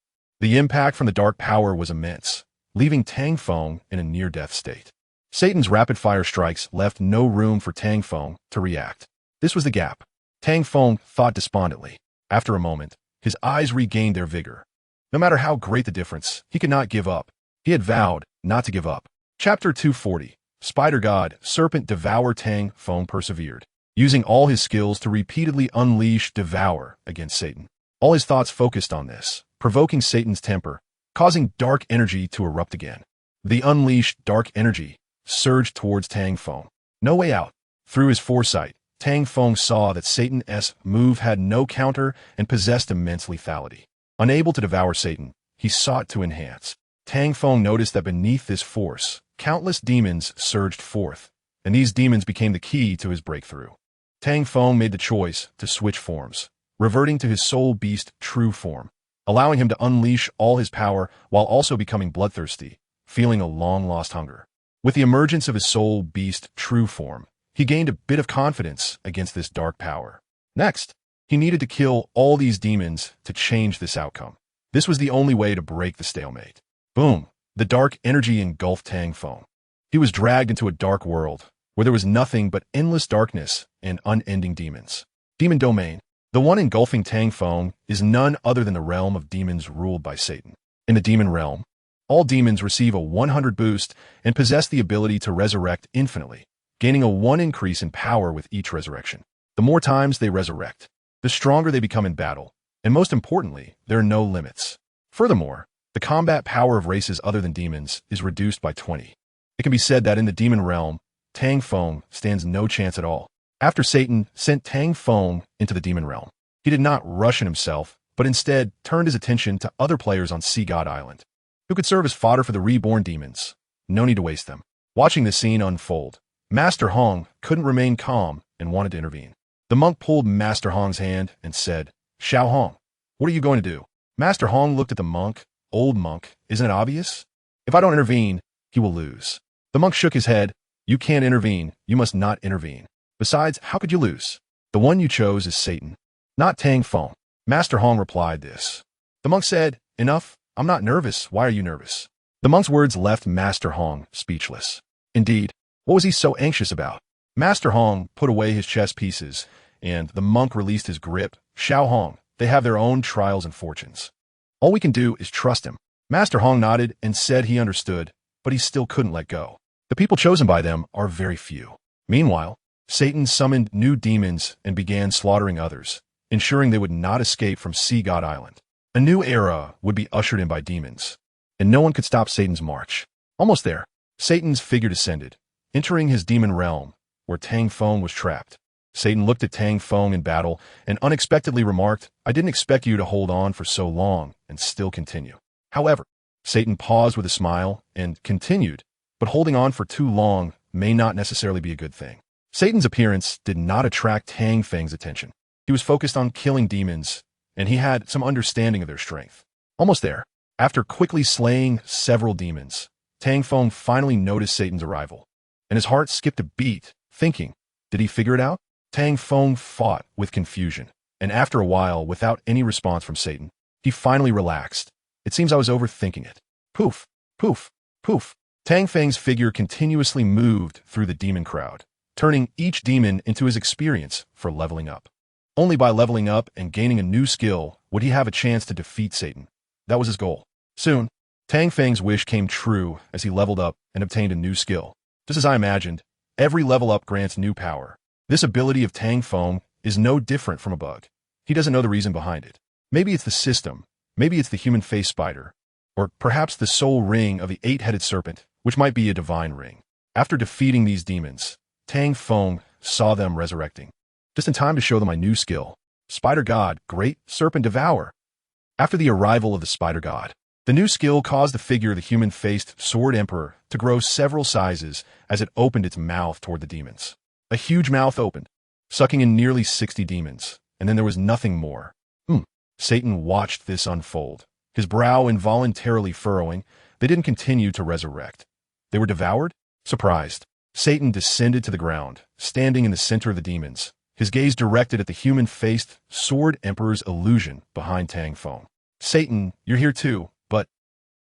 The impact from the dark power was immense, leaving Tang Feng in a near-death state. Satan's rapid-fire strikes left no room for Tang Feng to react. This was the gap. Tang Feng thought despondently. After a moment, his eyes regained their vigor. No matter how great the difference, he could not give up. He had vowed not to give up. Chapter 240. Spider God, Serpent Devour. Tang Feng persevered, using all his skills to repeatedly unleash Devour against Satan. All his thoughts focused on this, provoking Satan's temper, causing dark energy to erupt again. The unleashed dark energy surged towards Tang Feng. No way out. Through his foresight, Tang Feng saw that Satan's move had no counter and possessed immense lethality. Unable to devour Satan, he sought to enhance. Tang Feng noticed that beneath this force, countless demons surged forth, and these demons became the key to his breakthrough. Tang Feng made the choice to switch forms, reverting to his soul beast true form, allowing him to unleash all his power while also becoming bloodthirsty, feeling a long-lost hunger. With the emergence of his soul beast true form, he gained a bit of confidence against this dark power. Next, he needed to kill all these demons to change this outcome. This was the only way to break the stalemate. Boom! The dark energy engulfed Tang Feng. He was dragged into a dark world, where there was nothing but endless darkness and unending demons. Demon Domain. The one engulfing Tang Feng is none other than the realm of demons ruled by Satan. In the demon realm, all demons receive a 100 boost and possess the ability to resurrect infinitely, gaining a 1 increase in power with each resurrection. The more times they resurrect, the stronger they become in battle, and most importantly, there are no limits. Furthermore, the combat power of races other than demons is reduced by 20. It can be said that in the demon realm, Tang Feng stands no chance at all. After Satan sent Tang Feng into the demon realm, he did not rush in himself, but instead turned his attention to other players on Sea God Island, who could serve as fodder for the reborn demons. No need to waste them. Watching this scene unfold, Master Hong couldn't remain calm and wanted to intervene. The monk pulled Master Hong's hand and said, "Xiao Hong, what are you going to do?" Master Hong looked at the monk. "Old monk, isn't it obvious? If I don't intervene, he will lose." The monk shook his head. "You can't intervene. You must not intervene. Besides, how could you lose? The one you chose is Satan, not Tang Feng." Master Hong replied this. The monk said, "Enough. I'm not nervous. Why are you nervous?" The monk's words left Master Hong speechless. Indeed, what was he so anxious about? Master Hong put away his chess pieces, and the monk released his grip. "Xiao Hong, they have their own trials and fortunes. All we can do is trust him." Master Hong nodded and said he understood, but he still couldn't let go. The people chosen by them are very few. Meanwhile, Satan summoned new demons and began slaughtering others, ensuring they would not escape from Sea God Island. A new era would be ushered in by demons, and no one could stop Satan's march. Almost there, Satan's figure descended, entering his demon realm, where Tang Feng was trapped. Satan looked at Tang Feng in battle and unexpectedly remarked, "I didn't expect you to hold on for so long and still continue." However, Satan paused with a smile and continued, "But holding on for too long may not necessarily be a good thing." Satan's appearance did not attract Tang Feng's attention. He was focused on killing demons, and he had some understanding of their strength. Almost there, after quickly slaying several demons, Tang Feng finally noticed Satan's arrival, and his heart skipped a beat, thinking, did he figure it out? Tang Feng fought with confusion, and after a while, without any response from Satan, he finally relaxed. "It seems I was overthinking it." Poof, poof, poof. Tang Feng's figure continuously moved through the demon crowd, turning each demon into his experience for leveling up. Only by leveling up and gaining a new skill would he have a chance to defeat Satan. That was his goal. Soon, Tang Feng's wish came true as he leveled up and obtained a new skill. Just as I imagined, every level up grants new power. This ability of Tang Feng is no different from a bug. He doesn't know the reason behind it. Maybe it's the system, maybe it's the human face spider, or perhaps the soul ring of the eight-headed serpent, which might be a divine ring. After defeating these demons, Tang Feng saw them resurrecting, just in time to show them my new skill, Spider God, Great Serpent Devour. After the arrival of the Spider God, the new skill caused the figure of the human-faced Sword Emperor to grow several sizes as it opened its mouth toward the demons. A huge mouth opened, sucking in nearly 60 demons, and then there was nothing more. Satan watched this unfold, his brow involuntarily furrowing. They didn't continue to resurrect. They were devoured? Surprised, Satan descended to the ground, standing in the center of the demons, his gaze directed at the human-faced Sword Emperor's illusion behind Tang Feng. "Satan, you're here too, but..."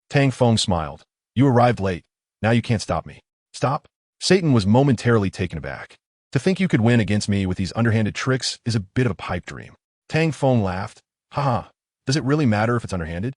Tang Feng smiled. "You arrived late. Now you can't stop me." "Stop?" Satan was momentarily taken aback. "To think you could win against me with these underhanded tricks is a bit of a pipe dream." Tang Feng laughed. "Haha, does it really matter if it's underhanded?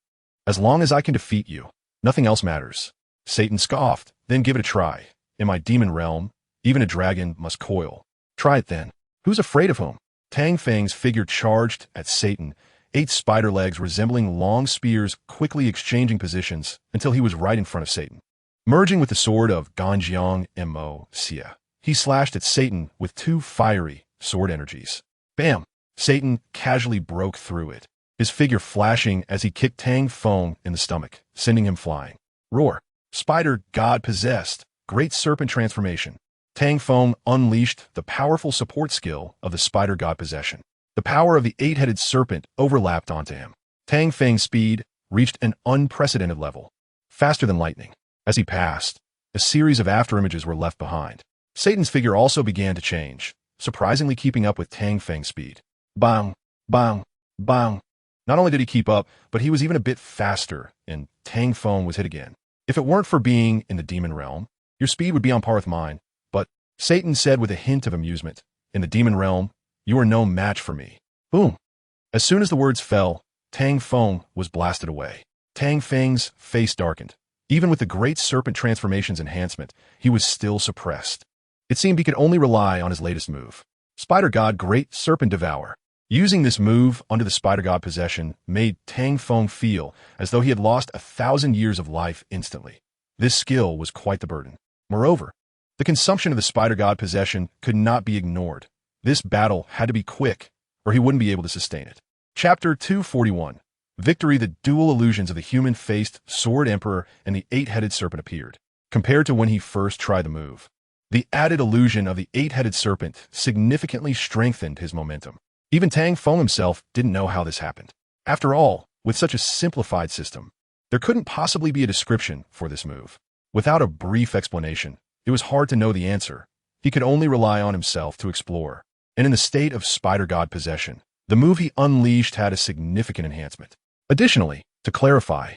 As long as I can defeat you, nothing else matters." Satan scoffed. "Then give it a try. In my demon realm, even a dragon must coil. Try it then. Who's afraid of whom?" Tang Feng's figure charged at Satan, 8 spider legs resembling long spears quickly exchanging positions until he was right in front of Satan. Merging with the sword of Ganjiang Mo Xia, he slashed at Satan with 2 fiery sword energies. Bam! Satan casually broke through it, his figure flashing as he kicked Tang Feng in the stomach, sending him flying. Roar! Spider God possessed, Great Serpent transformation. Tang Feng unleashed the powerful support skill of the Spider God possession. The power of the 8-headed serpent overlapped onto him. Tang Feng's speed reached an unprecedented level, faster than lightning. As he passed, a series of afterimages were left behind. Satan's figure also began to change, surprisingly keeping up with Tang Feng's speed. Bang, bang, bang. Not only did he keep up, but he was even a bit faster, and Tang Feng was hit again. "If it weren't for being in the demon realm, your speed would be on par with mine." But Satan said with a hint of amusement, "In the demon realm, you are no match for me." Boom! As soon as the words fell, Tang Feng was blasted away. Tang Feng's face darkened. Even with the Great Serpent transformation's enhancement, he was still suppressed. It seemed he could only rely on his latest move, Spider God Great Serpent Devour. Using this move under the Spider God possession made Tang Feng feel as though he had lost 1,000 years of life instantly. This skill was quite the burden. Moreover, the consumption of the spider god possession could not be ignored. This battle had to be quick, or he wouldn't be able to sustain it. Chapter 241. Victory. The dual illusions of the human-faced Sword Emperor and the eight-headed serpent appeared. Compared to when he first tried the move, the added illusion of the eight-headed serpent significantly strengthened his momentum. Even Tang Feng himself didn't know how this happened. After all, with such a simplified system, there couldn't possibly be a description for this move. Without a brief explanation, it was hard to know the answer. He could only rely on himself to explore. And in the state of spider god possession, the move he unleashed had a significant enhancement. Additionally, to clarify,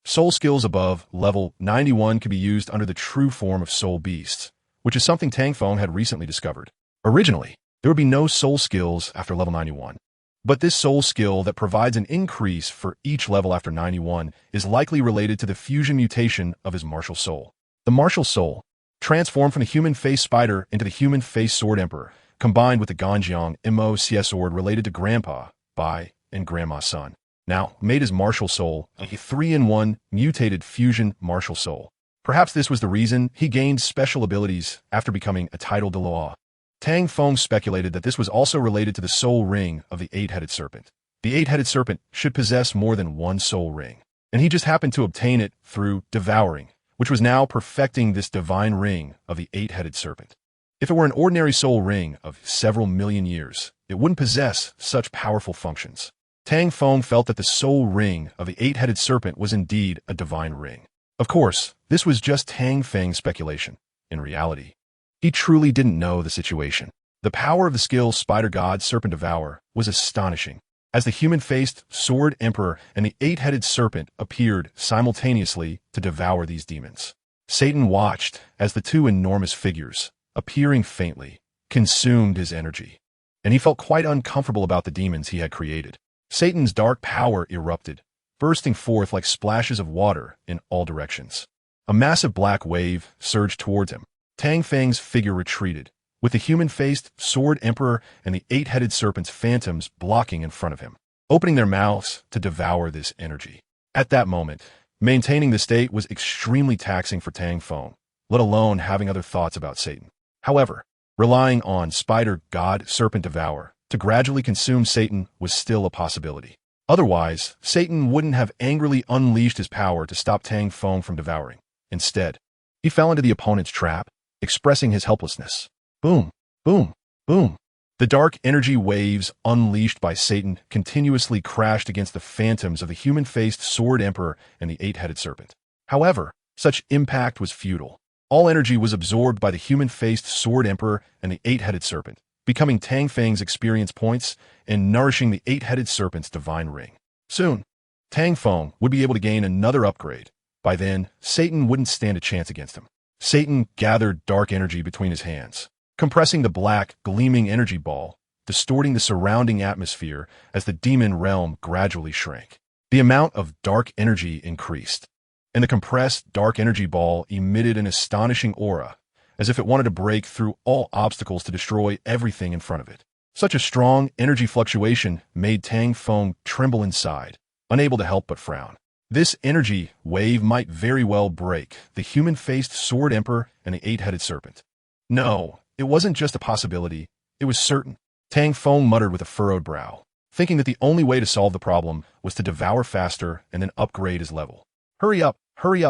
soul skills above level 91 could be used under the true form of soul beasts, which is something Tang Feng had recently discovered. Originally, there would be no soul skills after level 91. But this soul skill that provides an increase for each level after 91 is likely related to the fusion mutation of his martial soul. The martial soul, transformed from the human-faced spider into the human-faced sword emperor, combined with the BeatsYoung MOCS sword related to Grandpa, Bai, and Grandma's son, now made his martial soul a 3-in-1 mutated fusion martial soul. Perhaps this was the reason he gained special abilities after becoming a titled Douluo. Tang Feng speculated that this was also related to the soul ring of the eight-headed serpent. The eight-headed serpent should possess more than one soul ring, and he just happened to obtain it through devouring, which was now perfecting this divine ring of the eight-headed serpent. If it were an ordinary soul ring of several million years, it wouldn't possess such powerful functions. Tang Feng felt that the soul ring of the eight-headed serpent was indeed a divine ring. Of course, this was just Tang Feng's speculation. In reality, he truly didn't know the situation. The power of the skill Spider God Serpent Devour was astonishing. As the human-faced Sword Emperor and the eight-headed serpent appeared simultaneously to devour these demons, Satan watched as the two enormous figures, appearing faintly, consumed his energy, and he felt quite uncomfortable about the demons he had created. Satan's dark power erupted, bursting forth like splashes of water in all directions. A massive black wave surged towards him. Tang Feng's figure retreated, with the human-faced Sword Emperor and the eight-headed serpent's phantoms blocking in front of him, opening their mouths to devour this energy. At that moment, maintaining the state was extremely taxing for Tang Feng, let alone having other thoughts about Satan. However, relying on Spider God Serpent Devour to gradually consume Satan was still a possibility. Otherwise, Satan wouldn't have angrily unleashed his power to stop Tang Feng from devouring. Instead, he fell into the opponent's trap, expressing his helplessness. Boom, boom, boom. The dark energy waves unleashed by Satan continuously crashed against the phantoms of the human-faced Sword Emperor and the eight-headed serpent. However, such impact was futile. All energy was absorbed by the human-faced Sword Emperor and the eight-headed serpent, becoming Tang Feng's experience points and nourishing the eight-headed serpent's divine ring. Soon, Tang Feng would be able to gain another upgrade. By then, Satan wouldn't stand a chance against him. Satan gathered dark energy between his hands, compressing the black, gleaming energy ball, distorting the surrounding atmosphere as the demon realm gradually shrank. The amount of dark energy increased, and the compressed dark energy ball emitted an astonishing aura, as if it wanted to break through all obstacles to destroy everything in front of it. Such a strong energy fluctuation made Tang Feng tremble inside, unable to help but frown. This energy wave might very well break the human-faced Sword Emperor and the eight-headed serpent. No, it wasn't just a possibility, it was certain. Tang Feng muttered with a furrowed brow, thinking that the only way to solve the problem was to devour faster and then upgrade his level. Hurry up,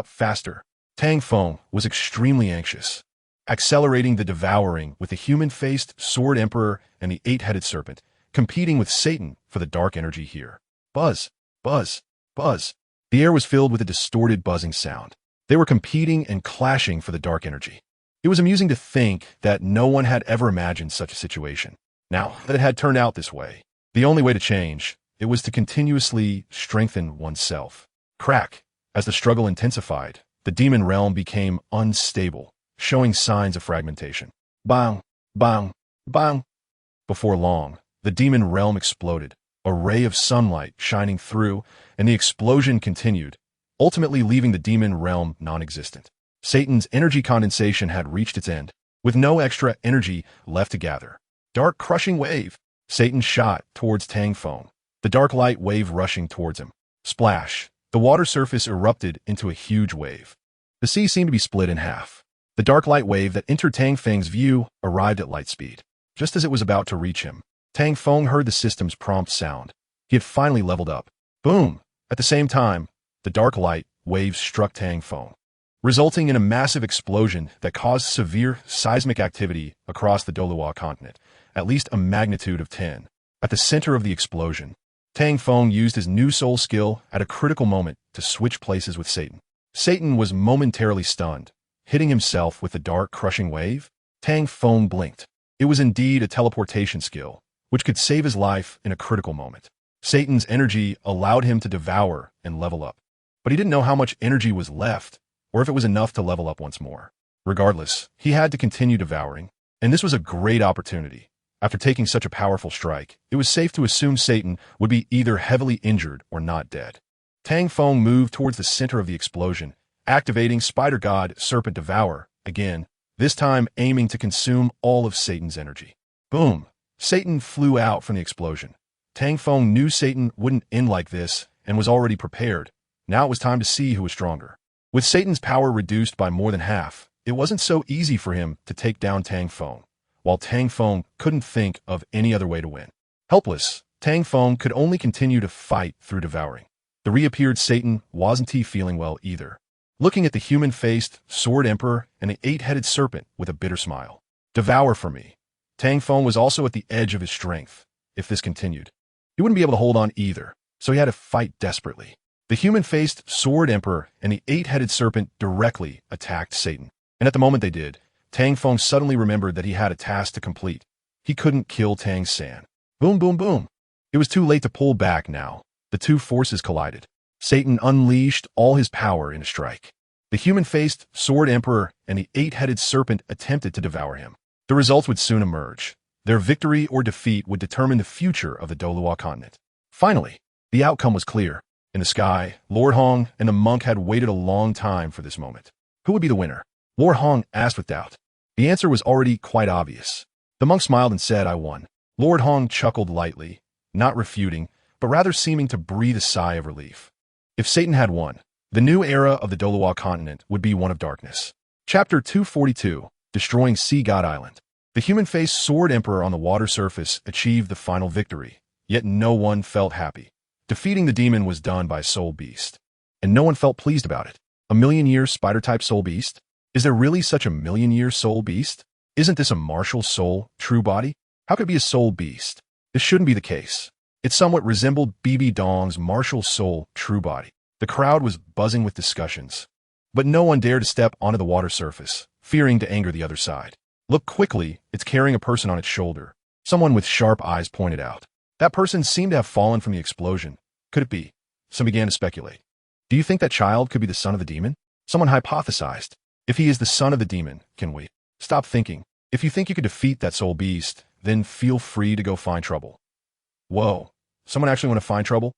faster. Tang Feng was extremely anxious, accelerating the devouring with the human-faced Sword Emperor and the eight-headed serpent, competing with Satan for the dark energy here. Buzz, buzz, buzz. The air was filled with a distorted buzzing sound. They were competing and clashing for the dark energy. It was amusing to think that no one had ever imagined such a situation. Now that it had turned out this way, the only way to change, it was to continuously strengthen oneself. Crack. As the struggle intensified, the demon realm became unstable, showing signs of fragmentation. Bang, bang, bang. Before long, the demon realm exploded, a ray of sunlight shining through, and the explosion continued, ultimately leaving the demon realm non-existent. Satan's energy condensation had reached its end, with no extra energy left to gather. Dark crushing wave. Satan shot towards Tang Feng, the dark light wave rushing towards him. Splash. The water surface erupted into a huge wave. The sea seemed to be split in half. The dark light wave that entered Tang Feng's view arrived at light speed. Just as it was about to reach him, Tang Feng heard the system's prompt sound. He had finally leveled up. Boom! At the same time, the dark light wave struck Tang Feng, resulting in a massive explosion that caused severe seismic activity across the Douluo continent, at least a magnitude of 10. At the center of the explosion, Tang Feng used his new soul skill at a critical moment to switch places with Satan. Satan was momentarily stunned, hitting himself with the dark, crushing wave. Tang Feng blinked. It was indeed a teleportation skill, which could save his life in a critical moment. Satan's energy allowed him to devour and level up, but he didn't know how much energy was left, or if it was enough to level up once more. Regardless, he had to continue devouring, and this was a great opportunity. After taking such a powerful strike, it was safe to assume Satan would be either heavily injured or not dead. Tang Feng moved towards the center of the explosion, activating Spider God Serpent Devour again, this time aiming to consume all of Satan's energy. Boom! Satan flew out from the explosion. Tang Feng knew Satan wouldn't end like this and was already prepared. Now it was time to see who was stronger. With Satan's power reduced by more than half, it wasn't so easy for him to take down Tang Feng, while Tang Feng couldn't think of any other way to win. Helpless, Tang Feng could only continue to fight through devouring. The reappeared Satan wasn't feeling well either, looking at the human-faced Sword Emperor and the eight-headed serpent with a bitter smile. Devour for me. Tang Feng was also at the edge of his strength. If this continued, he wouldn't be able to hold on either, so he had to fight desperately. The human-faced Sword Emperor and the eight-headed serpent directly attacked Satan, and at the moment they did, Tang Feng suddenly remembered that he had a task to complete. He couldn't kill Tang San. Boom, boom, boom. It was too late to pull back now. The two forces collided. Satan unleashed all his power in a strike. The human-faced Sword Emperor and the eight-headed serpent attempted to devour him. The results would soon emerge. Their victory or defeat would determine the future of the Douluo continent. Finally, the outcome was clear. In the sky, Lord Hong and the monk had waited a long time for this moment. Who would be the winner? Lord Hong asked with doubt. The answer was already quite obvious. The monk smiled and said, "I won." Lord Hong chuckled lightly, not refuting, but rather seeming to breathe a sigh of relief. If Satan had won, the new era of the Douluo continent would be one of darkness. Chapter 242, Destroying Sea God Island. The human-faced Sword Emperor on the water surface achieved the final victory, yet no one felt happy. Defeating the demon was done by Soul Beast, and no one felt pleased about it. A million-year spider-type Soul Beast? Is there really such a million-year Soul Beast? Isn't this a martial soul, true body? How could it be a Soul Beast? This shouldn't be the case. It somewhat resembled BB Dong's martial soul, true body. The crowd was buzzing with discussions, but no one dared to step onto the water surface, fearing to anger the other side. Look quickly, it's carrying a person on its shoulder. Someone with sharp eyes pointed out. That person seemed to have fallen from the explosion. Could it be? Some began to speculate. Do you think that child could be the son of the demon? Someone hypothesized. If he is the son of the demon, can we? Stop thinking. If you think you could defeat that soul beast, then feel free to go find trouble. Whoa, someone actually want to find trouble?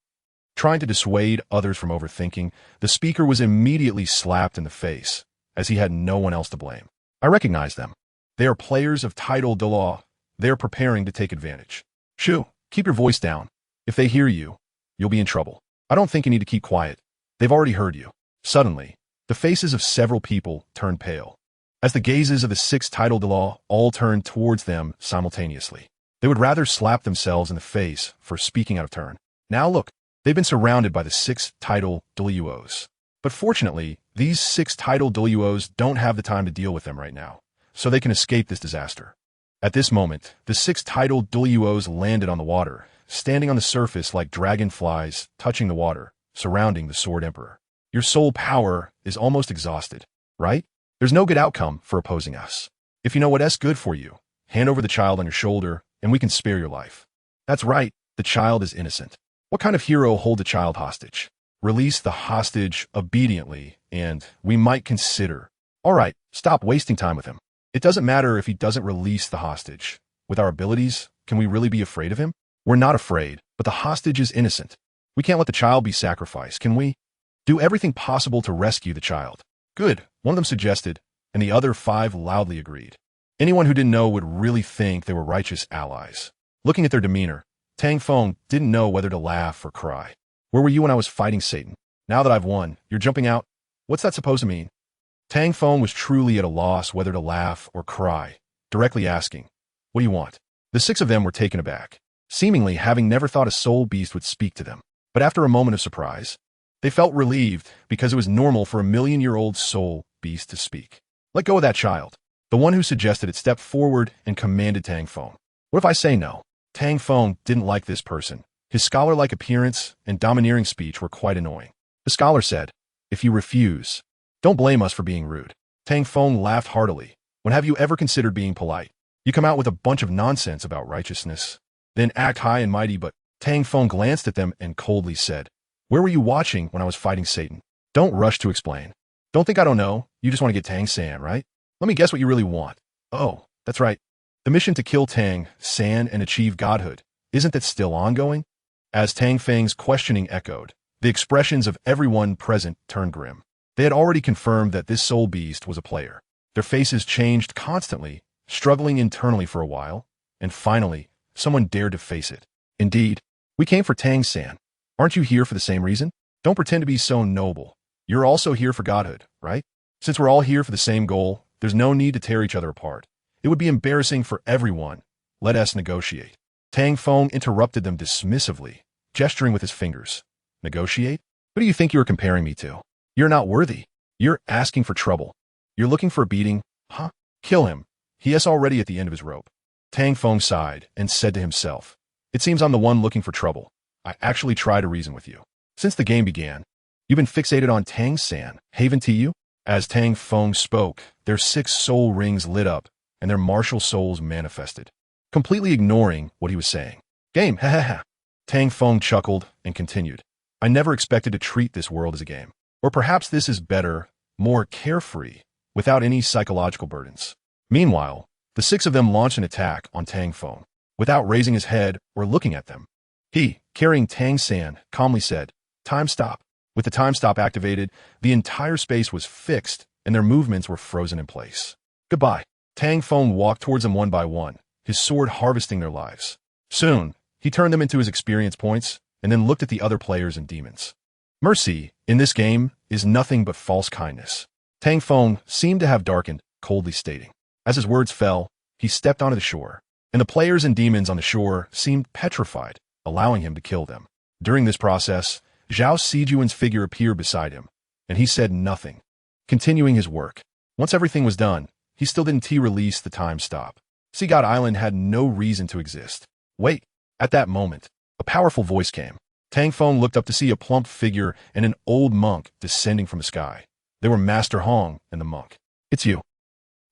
Trying to dissuade others from overthinking, the speaker was immediately slapped in the face, as he had no one else to blame. I recognize them. They are players of title Dalu. They are preparing to take advantage. Shoo, keep your voice down. If they hear you, you'll be in trouble. I don't think you need to keep quiet. They've already heard you. Suddenly, the faces of several people turned pale, as the gazes of the six title Dalu all turned towards them simultaneously. They would rather slap themselves in the face for speaking out of turn. Now look, they've been surrounded by the six title Daluos. But fortunately, these six title Daluos don't have the time to deal with them right now, so they can escape this disaster. At this moment, the six title Daluos landed on the water, standing on the surface like dragonflies touching the water, surrounding the Sword Emperor. Your soul power is almost exhausted, right? There's no good outcome for opposing us. If you know what's good for you, hand over the child on your shoulder, and we can spare your life. That's right, the child is innocent. What kind of hero hold a child hostage? Release the hostage obediently, and we might consider. All right, stop wasting time with him. It doesn't matter if he doesn't release the hostage. With our abilities, can we really be afraid of him? We're not afraid, but the hostage is innocent. We can't let the child be sacrificed, can we? Do everything possible to rescue the child. Good, one of them suggested, and the other five loudly agreed. Anyone who didn't know would really think they were righteous allies. Looking at their demeanor, Tang Feng didn't know whether to laugh or cry. Where were you when I was fighting Satan? Now that I've won, you're jumping out? What's that supposed to mean? Tang Feng was truly at a loss whether to laugh or cry, directly asking, "What do you want?" The six of them were taken aback, seemingly having never thought a soul beast would speak to them. But after a moment of surprise, they felt relieved because it was normal for a million-year-old soul beast to speak. "Let go of that child." The one who suggested it stepped forward and commanded Tang Feng. "What if I say no?" Tang Feng didn't like this person. His scholar-like appearance and domineering speech were quite annoying. The scholar said, "If you refuse, don't blame us for being rude." Tang Feng laughed heartily. "When have you ever considered being polite? You come out with a bunch of nonsense about righteousness, then act high and mighty." But Tang Feng glanced at them and coldly said, "Where were you watching when I was fighting Satan? Don't rush to explain. Don't think I don't know. You just want to get Tang San, right? Let me guess what you really want. Oh, that's right. The mission to kill Tang San and achieve godhood. Isn't that still ongoing?" As Tang Feng's questioning echoed, the expressions of everyone present turned grim. They had already confirmed that this soul beast was a player. Their faces changed constantly, struggling internally for a while, and finally, someone dared to face it. "Indeed, we came for Tang San. Aren't you here for the same reason? Don't pretend to be so noble. You're also here for godhood, right? Since we're all here for the same goal, there's no need to tear each other apart. It would be embarrassing for everyone. Let us negotiate." Tang Feng interrupted them dismissively, gesturing with his fingers. "Negotiate? Who do you think you are comparing me to? You're not worthy. You're asking for trouble. You're looking for a beating, huh? Kill him. He is already at the end of his rope." Tang Feng sighed and said to himself, "It seems I'm the one looking for trouble. I actually try to reason with you. Since the game began, you've been fixated on Tang San, haven to you?" As Tang Feng spoke, their 6 soul rings lit up, and their martial souls manifested, completely ignoring what he was saying. "Game, ha ha ha." Tang Feng chuckled and continued, "I never expected to treat this world as a game. Or perhaps this is better, more carefree, without any psychological burdens." Meanwhile, the 6 of them launched an attack on Tang Feng, without raising his head or looking at them. He, carrying Tang San, calmly said, "Time stop." With the time stop activated, the entire space was fixed and their movements were frozen in place. "Goodbye." Tang Feng walked towards them one by one, his sword harvesting their lives. Soon, he turned them into his experience points and then looked at the other players and demons. Mercy, in this game, is nothing but false kindness. Tang Feng seemed to have darkened, coldly stating. As his words fell, he stepped onto the shore, and the players and demons on the shore seemed petrified, allowing him to kill them. During this process, Zhao Sijuan's figure appeared beside him, and he said nothing, continuing his work. Once everything was done, he still didn't release the time stop. Sea God Island had no reason to exist. Wait. At that moment, a powerful voice came. Tang Feng looked up to see a plump figure and an old monk descending from the sky. They were Master Hong and the monk. "It's you."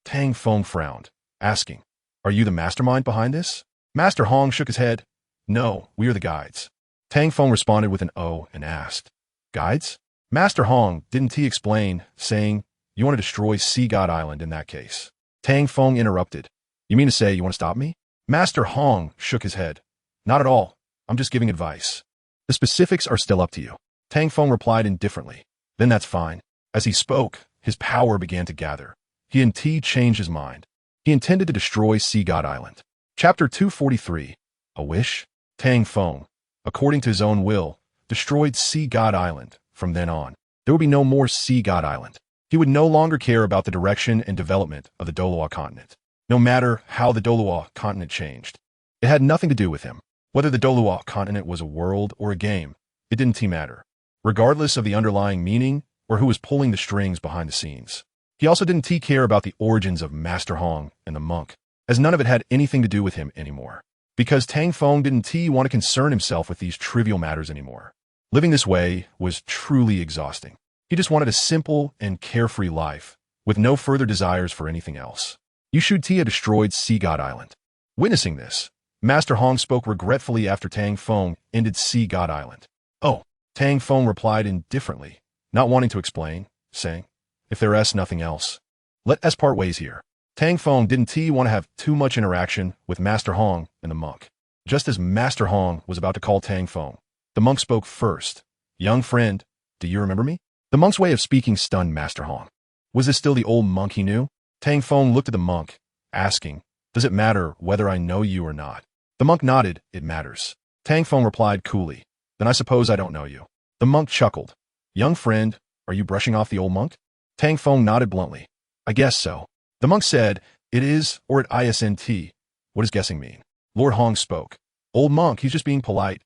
Tang Feng frowned, asking, "Are you the mastermind behind this?" Master Hong shook his head. "No, we are the guides." Tang Feng responded with an O and asked, "Guides?" Master Hong didn't explain, saying, "You want to destroy Sea God Island in that case." Tang Feng interrupted. "You mean to say you want to stop me?" Master Hong shook his head. "Not at all. I'm just giving advice. The specifics are still up to you." Tang Feng replied indifferently. "Then that's fine." As he spoke, his power began to gather. He changed his mind. He intended to destroy Sea God Island. Chapter 243. A Wish? Tang Feng, according to his own will, destroyed Sea God Island. From then on, there would be no more Sea God Island. He would no longer care about the direction and development of the Douluo continent, no matter how the Douluo continent changed. It had nothing to do with him. Whether the Douluo continent was a world or a game, it didn't matter, regardless of the underlying meaning or who was pulling the strings behind the scenes. He also didn't care about the origins of Master Hong and the monk, as none of it had anything to do with him anymore. Because Tang Feng didn't want to concern himself with these trivial matters anymore. Living this way was truly exhausting. He just wanted a simple and carefree life, with no further desires for anything else. Yushu Tia destroyed Sea God Island. Witnessing this, Master Hong spoke regretfully after Tang Feng ended Sea God Island. "Oh," Tang Feng replied indifferently, not wanting to explain, saying, "If there is nothing else, let us part ways here." Tang Feng didn't want to have too much interaction with Master Hong and the monk. Just as Master Hong was about to call Tang Feng, the monk spoke first. "Young friend, do you remember me?" The monk's way of speaking stunned Master Hong. Was this still the old monk he knew? Tang Feng looked at the monk, asking, "Does it matter whether I know you or not?" The monk nodded. "It matters." Tang Feng replied coolly, "Then I suppose I don't know you." The monk chuckled. "Young friend, are you brushing off the old monk?" Tang Feng nodded bluntly. I guess so. The monk said, it is, or it isn't. What does guessing mean? Lord Hong spoke. Old monk, he's just being polite.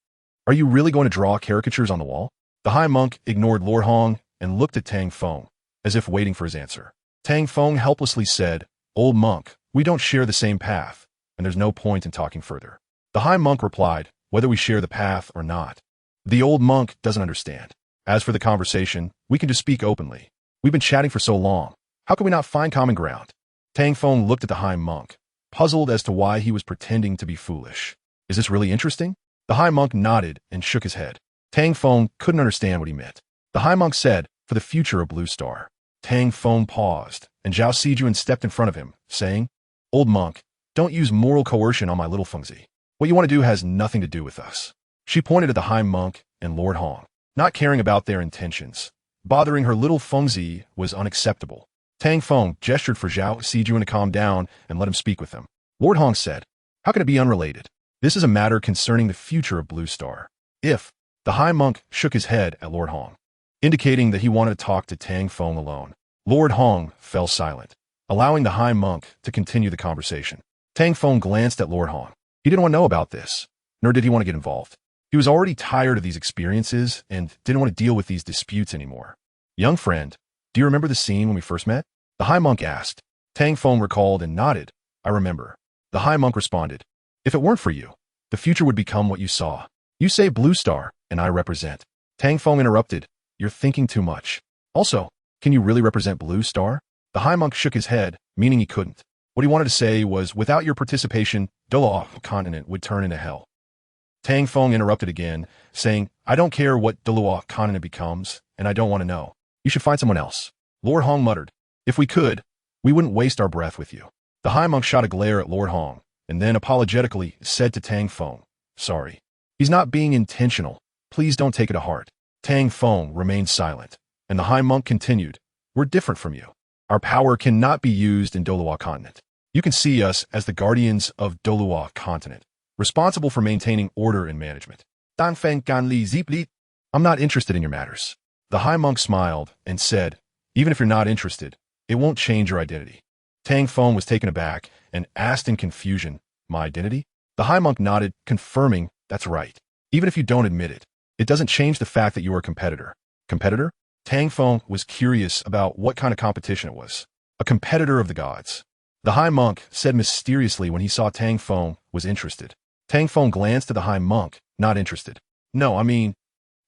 Are you really going to draw caricatures on the wall? The high monk ignored Lord Hong and looked at Tang Feng, as if waiting for his answer. Tang Feng helplessly said, Old monk, we don't share the same path, and there's no point in talking further. The high monk replied, whether we share the path or not. The old monk doesn't understand. As for the conversation, we can just speak openly. We've been chatting for so long. How can we not find common ground? Tang Feng looked at the high monk, puzzled as to why he was pretending to be foolish. Is this really interesting? The high monk nodded and shook his head. Tang Feng couldn't understand what he meant. The high monk said, for the future of Blue Star. Tang Feng paused, and Zhao Sijuan stepped in front of him, saying, Old monk, don't use moral coercion on my little Fengzi. What you want to do has nothing to do with us. She pointed at the high monk and Lord Hong, not caring about their intentions. Bothering her little Fengzi was unacceptable. Tang Feng gestured for Zhao Sijuan to calm down and let him speak with them. Lord Hong said, how can it be unrelated? This is a matter concerning the future of Blue Star. If, the high monk shook his head at Lord Hong, indicating that he wanted to talk to Tang Feng alone. Lord Hong fell silent, allowing the high monk to continue the conversation. Tang Feng glanced at Lord Hong. He didn't want to know about this, nor did he want to get involved. He was already tired of these experiences and didn't want to deal with these disputes anymore. Young friend, do you remember the scene when we first met? The high monk asked. Tang Feng recalled and nodded. I remember. The high monk responded. If it weren't for you, the future would become what you saw. You say Blue Star, and I represent. Tang Feng interrupted. You're thinking too much. Also, can you really represent Blue Star? The high monk shook his head, meaning he couldn't. What he wanted to say was, without your participation, Douluo continent would turn into hell. Tang Feng interrupted again, saying, I don't care what Douluo continent becomes, and I don't want to know. You should find someone else. Lord Hong muttered. If we could, we wouldn't waste our breath with you. The high monk shot a glare at Lord Hong, and then apologetically said to Tang Feng, sorry. He's not being intentional. Please don't take it to heart. Tang Feng remained silent, and the high monk continued, we're different from you. Our power cannot be used in Douluo continent. You can see us as the guardians of Douluo continent, responsible for maintaining order and management. Tang Feng gan li zip li. I'm not interested in your matters. The high monk smiled and said, even if you're not interested, it won't change your identity. Tang Feng was taken aback and asked in confusion, my identity? The high monk nodded, confirming, that's right. Even if you don't admit it, it doesn't change the fact that you are a competitor. Competitor? Tang Feng was curious about what kind of competition it was. A competitor of the gods. The high monk said mysteriously when he saw Tang Feng was interested. Tang Feng glanced at the high monk, not interested. No, I mean...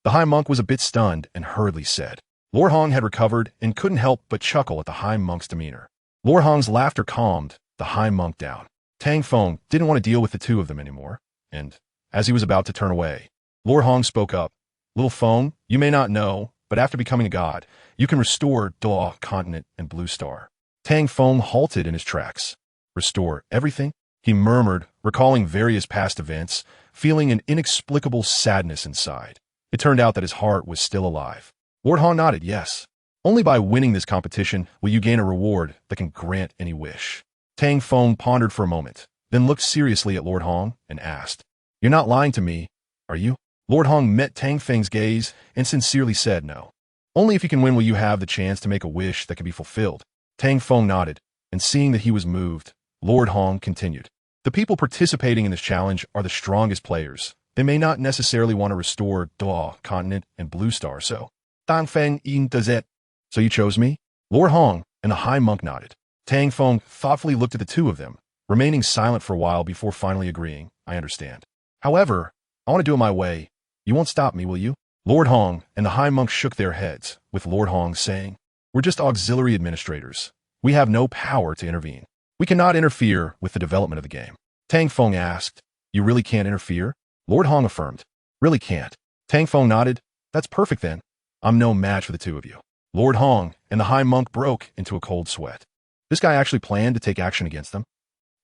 The high monk was a bit stunned and hurriedly said. Lord Hong had recovered and couldn't help but chuckle at the high monk's demeanor. Lord Hong's laughter calmed the high monk down. Tang Feng didn't want to deal with the two of them anymore, and, as he was about to turn away, Lord Hong spoke up. Little Feng, you may not know, but after becoming a god, you can restore Douluo continent and Blue Star. Tang Feng halted in his tracks. Restore everything? He murmured, recalling various past events, feeling an inexplicable sadness inside. It turned out that his heart was still alive. Lord Hong nodded, yes. Only by winning this competition will you gain a reward that can grant any wish. Tang Feng pondered for a moment, then looked seriously at Lord Hong and asked, You're not lying to me, are you? Lord Hong met Tang Feng's gaze and sincerely said no. Only if you can win will you have the chance to make a wish that can be fulfilled. Tang Feng nodded, and seeing that he was moved, Lord Hong continued. The people participating in this challenge are the strongest players. They may not necessarily want to restore Douluo continent and Blue Star, so Tang Feng in does it. So you chose me? Lord Hong and the high monk nodded. Tang Feng thoughtfully looked at the two of them, remaining silent for a while before finally agreeing, I understand. However, I want to do it my way. You won't stop me, will you? Lord Hong and the high monk shook their heads, with Lord Hong saying, We're just auxiliary administrators. We have no power to intervene. We cannot interfere with the development of the game. Tang Feng asked, You really can't interfere? Lord Hong affirmed, Really can't. Tang Feng nodded, That's perfect then. I'm no match for the two of you. Lord Hong and the high monk broke into a cold sweat. This guy actually planned to take action against them?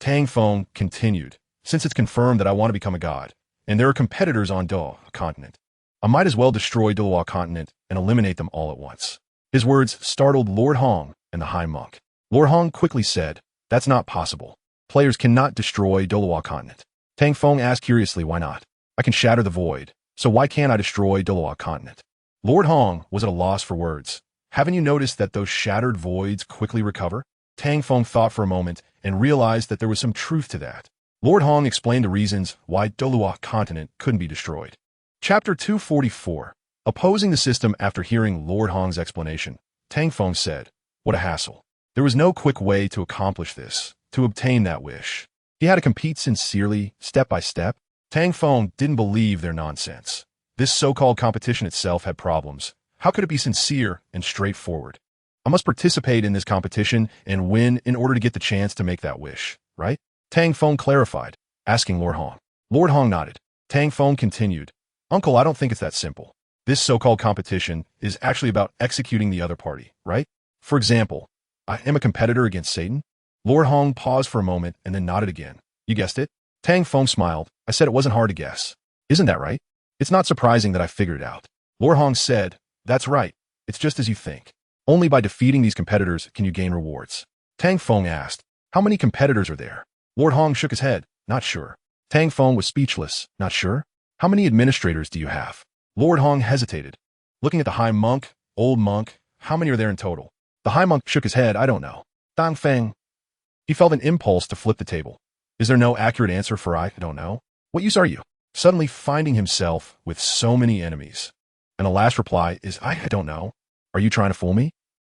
Tang Feng continued, Since it's confirmed that I want to become a god, and there are competitors on Douluo continent, I might as well destroy Douluo continent and eliminate them all at once. His words startled Lord Hong and the high monk. Lord Hong quickly said, That's not possible. Players cannot destroy Douluo continent. Tang Feng asked curiously, Why not? I can shatter the void, so why can't I destroy Douluo continent? Lord Hong was at a loss for words. Haven't you noticed that those shattered voids quickly recover? Tang Feng thought for a moment and realized that there was some truth to that. Lord Hong explained the reasons why Douluo continent couldn't be destroyed. Chapter 244. Opposing the system. After hearing Lord Hong's explanation, Tang Feng said, "What a hassle. There was no quick way to accomplish this, to obtain that wish. He had to compete sincerely, step by step." Tang Feng didn't believe their nonsense. This so-called competition itself had problems. How could it be sincere and straightforward? I must participate in this competition and win in order to get the chance to make that wish, right? Tang Feng clarified, asking Lord Hong. Lord Hong nodded. Tang Feng continued, "Uncle, I don't think it's that simple. This so-called competition is actually about executing the other party, right? For example, I am a competitor against Satan." Lord Hong paused for a moment and then nodded again. "You guessed it?" Tang Feng smiled. "I said it wasn't hard to guess. Isn't that right? It's not surprising that I figured it out." Lord Hong said, "That's right. It's just as you think. Only by defeating these competitors can you gain rewards." Tang Feng asked, "How many competitors are there?" Lord Hong shook his head. "Not sure." Tang Feng was speechless. "Not sure? How many administrators do you have?" Lord Hong hesitated. Looking at the high monk, old monk, how many are there in total? The high monk shook his head. "I don't know." Tang Feng. He felt an impulse to flip the table. "Is there no accurate answer for I don't know? What use are you?" Suddenly finding himself with so many enemies. And the last reply is, I don't know. Are you trying to fool me?"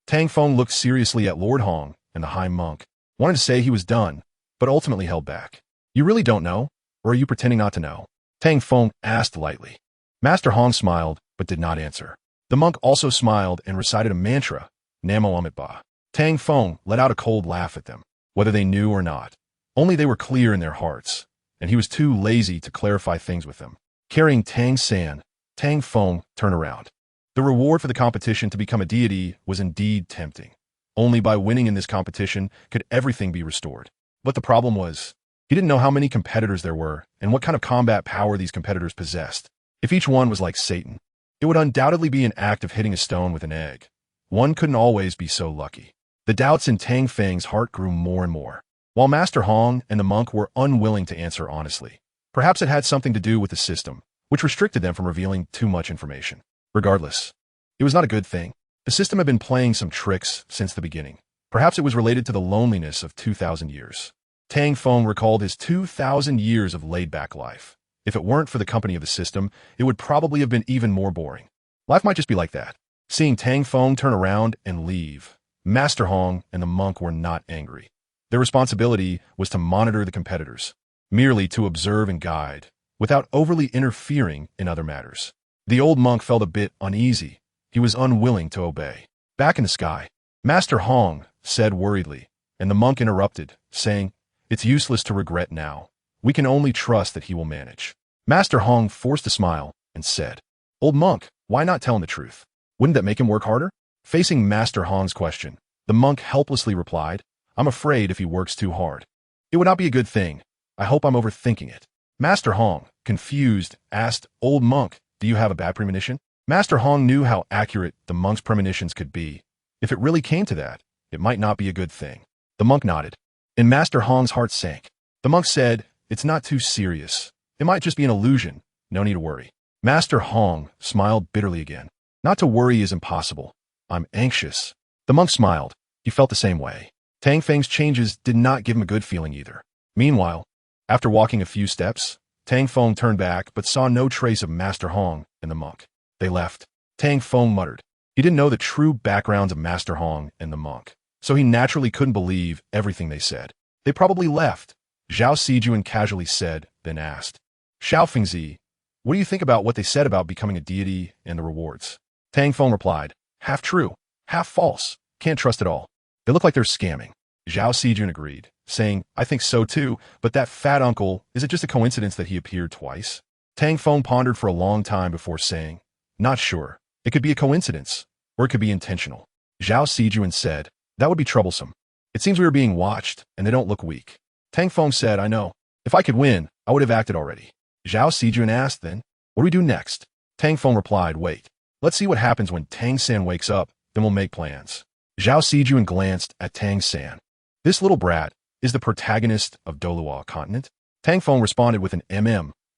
Tang Feng looked seriously at Lord Hong and the high monk. Wanted to say he was done, but ultimately held back. "You really don't know? Or are you pretending not to know?" Tang Feng asked lightly. Master Hong smiled, but did not answer. The monk also smiled and recited a mantra, Namo Amitabha. Tang Feng let out a cold laugh at them, whether they knew or not. Only they were clear in their hearts, and he was too lazy to clarify things with them. Carrying Tang San, Tang Feng turned around. The reward for the competition to become a deity was indeed tempting. Only by winning in this competition could everything be restored. But the problem was, he didn't know how many competitors there were and what kind of combat power these competitors possessed. If each one was like Satan, it would undoubtedly be an act of hitting a stone with an egg. One couldn't always be so lucky. The doubts in Tang Feng's heart grew more and more, while Master Hong and the monk were unwilling to answer honestly. Perhaps it had something to do with the system, which restricted them from revealing too much information. Regardless, it was not a good thing. The system had been playing some tricks since the beginning. Perhaps it was related to the loneliness of 2,000 years. Tang Feng recalled his 2,000 years of laid-back life. If it weren't for the company of the system, it would probably have been even more boring. Life might just be like that. Seeing Tang Feng turn around and leave, Master Hong and the monk were not angry. Their responsibility was to monitor the competitors, merely to observe and guide, without overly interfering in other matters. The old monk felt a bit uneasy. He was unwilling to obey. Back in the sky, Master Hong said worriedly, and the monk interrupted, saying, "It's useless to regret now. We can only trust that he will manage." Master Hong forced a smile and said, "Old monk, why not tell him the truth? Wouldn't that make him work harder?" Facing Master Hong's question, the monk helplessly replied, "I'm afraid if he works too hard, it would not be a good thing. I hope I'm overthinking it." Master Hong, confused, asked, "Old monk, do you have a bad premonition?" Master Hong knew how accurate the monk's premonitions could be. If it really came to that, it might not be a good thing. The monk nodded, and Master Hong's heart sank. The monk said, "It's not too serious. It might just be an illusion. No need to worry." Master Hong smiled bitterly again. "Not to worry is impossible. I'm anxious." The monk smiled. He felt the same way. Tang Feng's changes did not give him a good feeling either. Meanwhile, after walking a few steps, Tang Feng turned back but saw no trace of Master Hong and the monk. They left. Tang Feng muttered. He didn't know the true backgrounds of Master Hong and the monk, so he naturally couldn't believe everything they said. "They probably left," Zhao Sijuan casually said, then asked, "Xiao Fengzi, what do you think about what they said about becoming a deity and the rewards?" Tang Feng replied, "Half true, half false. Can't trust it all. They look like they're scamming." Zhao Sijuan agreed, saying, "I think so too, but that fat uncle, is it just a coincidence that he appeared twice?" Tang Feng pondered for a long time before saying, "Not sure. It could be a coincidence, or it could be intentional." Zhao Sijuan said, "That would be troublesome. It seems we are being watched, and they don't look weak." Tang Feng said, "I know. If I could win, I would have acted already." Zhao Sijuan asked then, "What do we do next?" Tang Feng replied, "Wait. Let's see what happens when Tang San wakes up, then we'll make plans." Zhao Sijuan glanced at Tang San. "This little brat is the protagonist of Douluo continent?" Tang Feng responded with an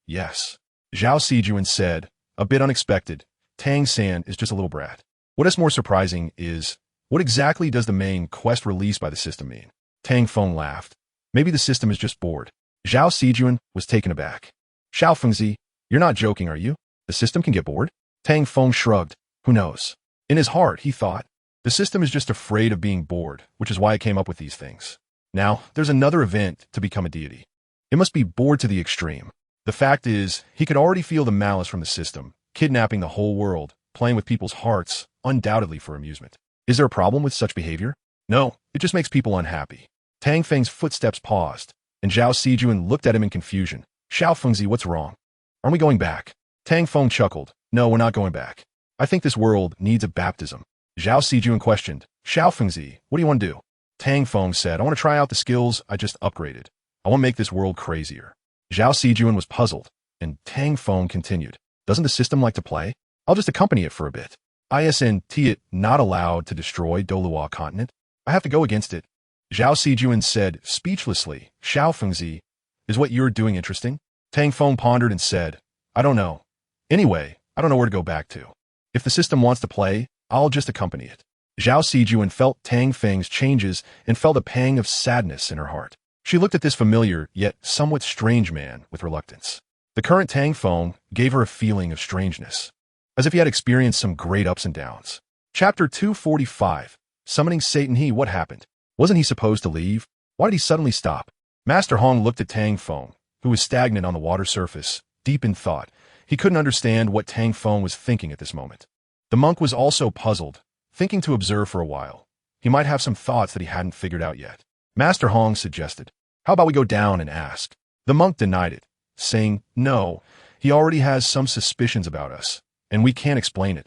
yes. Zhao Sijuan said, "A bit unexpected. Tang San is just a little brat." What is more surprising is, what exactly does the main quest released by the system mean? Tang Feng laughed. Maybe the system is just bored. Zhao Sijuan was taken aback. Xiao Fengzi, you're not joking, are you? The system can get bored? Tang Feng shrugged. Who knows? In his heart, he thought, the system is just afraid of being bored, which is why it came up with these things. Now, there's another event to become a deity. It must be bored to the extreme. The fact is, he could already feel the malice from the system, kidnapping the whole world, playing with people's hearts, undoubtedly for amusement. Is there a problem with such behavior? No, it just makes people unhappy. Tang Feng's footsteps paused, and Zhao Sijuan looked at him in confusion. Xiao Fengzi, what's wrong? Aren't we going back? Tang Feng chuckled. No, we're not going back. I think this world needs a baptism. Zhao Sijuan questioned. Xiao Fengzi, what do you want to do? Tang Feng said, I want to try out the skills I just upgraded. I want to make this world crazier. Zhao Sijuan was puzzled, and Tang Feng continued. Doesn't the system like to play? I'll just accompany it for a bit. Isn't it not allowed to destroy Douluo continent? I have to go against it. Zhao Sijuan said speechlessly, Xiao Fengzi, is what you're doing interesting? Tang Feng pondered and said, I don't know. Anyway, I don't know where to go back to. If the system wants to play, I'll just accompany it. Zhao Sijuan felt Tang Feng's changes and felt a pang of sadness in her heart. She looked at this familiar, yet somewhat strange man with reluctance. The current Tang Feng gave her a feeling of strangeness, as if he had experienced some great ups and downs. Chapter 245. Summoning Satan. What happened? Wasn't he supposed to leave? Why did he suddenly stop? Master Hong looked at Tang Feng, who was stagnant on the water surface, deep in thought. He couldn't understand what Tang Feng was thinking at this moment. The monk was also puzzled, thinking to observe for a while. He might have some thoughts that he hadn't figured out yet. Master Hong suggested, how about we go down and ask? The monk denied it, saying, no, he already has some suspicions about us, and we can't explain it.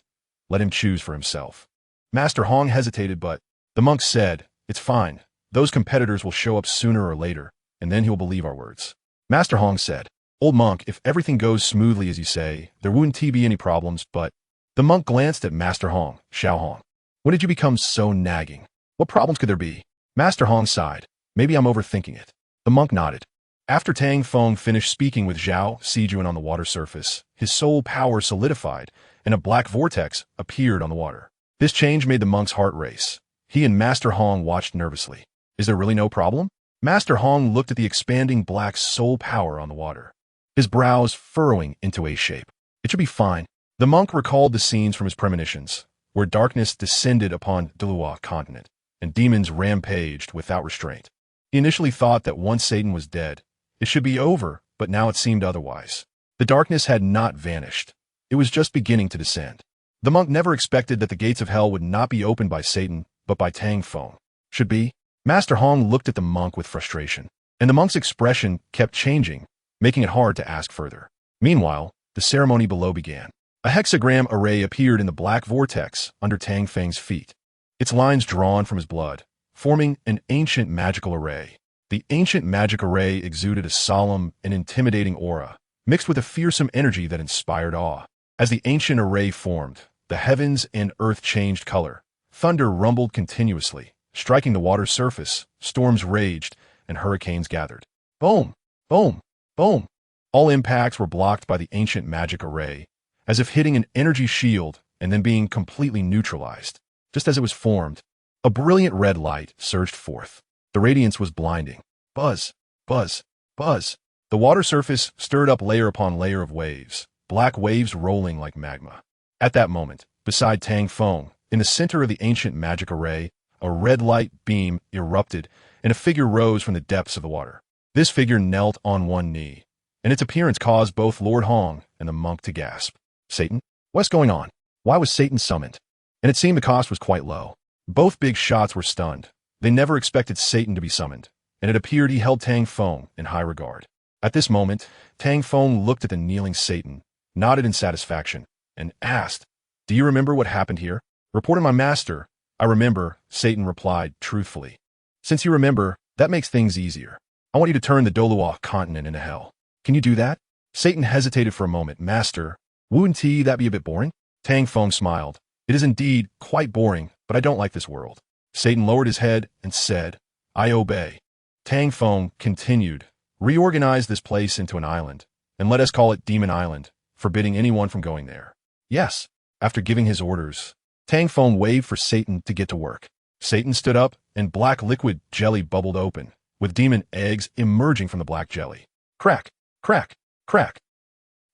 Let him choose for himself. Master Hong hesitated, but the monk said, it's fine. Those competitors will show up sooner or later, and then he'll believe our words. Master Hong said, old monk, if everything goes smoothly as you say, there wouldn't be any problems, but... The monk glanced at Master Hong. Xiao Hong, when did you become so nagging? What problems could there be? Master Hong sighed. Maybe I'm overthinking it. The monk nodded. After Tang Feng finished speaking with Zhao Sijuan on the water surface, his soul power solidified, and a black vortex appeared on the water. This change made the monk's heart race. He and Master Hong watched nervously. Is there really no problem? Master Hong looked at the expanding black soul power on the water, his brows furrowing into a shape. It should be fine. The monk recalled the scenes from his premonitions, where darkness descended upon Douluo continent, and demons rampaged without restraint. He initially thought that once Satan was dead, it should be over, but now it seemed otherwise. The darkness had not vanished. It was just beginning to descend. The monk never expected that the gates of hell would not be opened by Satan, but by Tang Feng. Should be? Master Hong looked at the monk with frustration, and the monk's expression kept changing, making it hard to ask further. Meanwhile, the ceremony below began. A hexagram array appeared in the black vortex under Tang Feng's feet, its lines drawn from his blood, forming an ancient magical array. The ancient magic array exuded a solemn and intimidating aura, mixed with a fearsome energy that inspired awe. As the ancient array formed, the heavens and earth changed color. Thunder rumbled continuously, striking the water's surface, storms raged, and hurricanes gathered. Boom! Boom! Boom! All impacts were blocked by the ancient magic array, as if hitting an energy shield and then being completely neutralized. Just as it was formed, a brilliant red light surged forth. The radiance was blinding. Buzz, buzz, buzz. The water surface stirred up layer upon layer of waves, black waves rolling like magma. At that moment, beside Tang Feng, in the center of the ancient magic array, a red light beam erupted, and a figure rose from the depths of the water. This figure knelt on one knee, and its appearance caused both Lord Hong and the monk to gasp. Satan? What's going on? Why was Satan summoned? And it seemed the cost was quite low. Both big shots were stunned. They never expected Satan to be summoned, and it appeared he held Tang Feng in high regard. At this moment, Tang Feng looked at the kneeling Satan, nodded in satisfaction, and asked, do you remember what happened here? Reported my master. I remember, Satan replied truthfully. Since you remember, that makes things easier. I want you to turn the Douluo continent into hell. Can you do that? Satan hesitated for a moment. Master, wouldn't that be a bit boring? Tang Feng smiled. It is indeed quite boring, but I don't like this world. Satan lowered his head and said, I obey. Tang Feng continued, reorganize this place into an island, and let us call it Demon Island, forbidding anyone from going there. Yes. After giving his orders, Tang Feng waved for Satan to get to work. Satan stood up, and black liquid jelly bubbled open, with demon eggs emerging from the black jelly. Crack, crack, crack.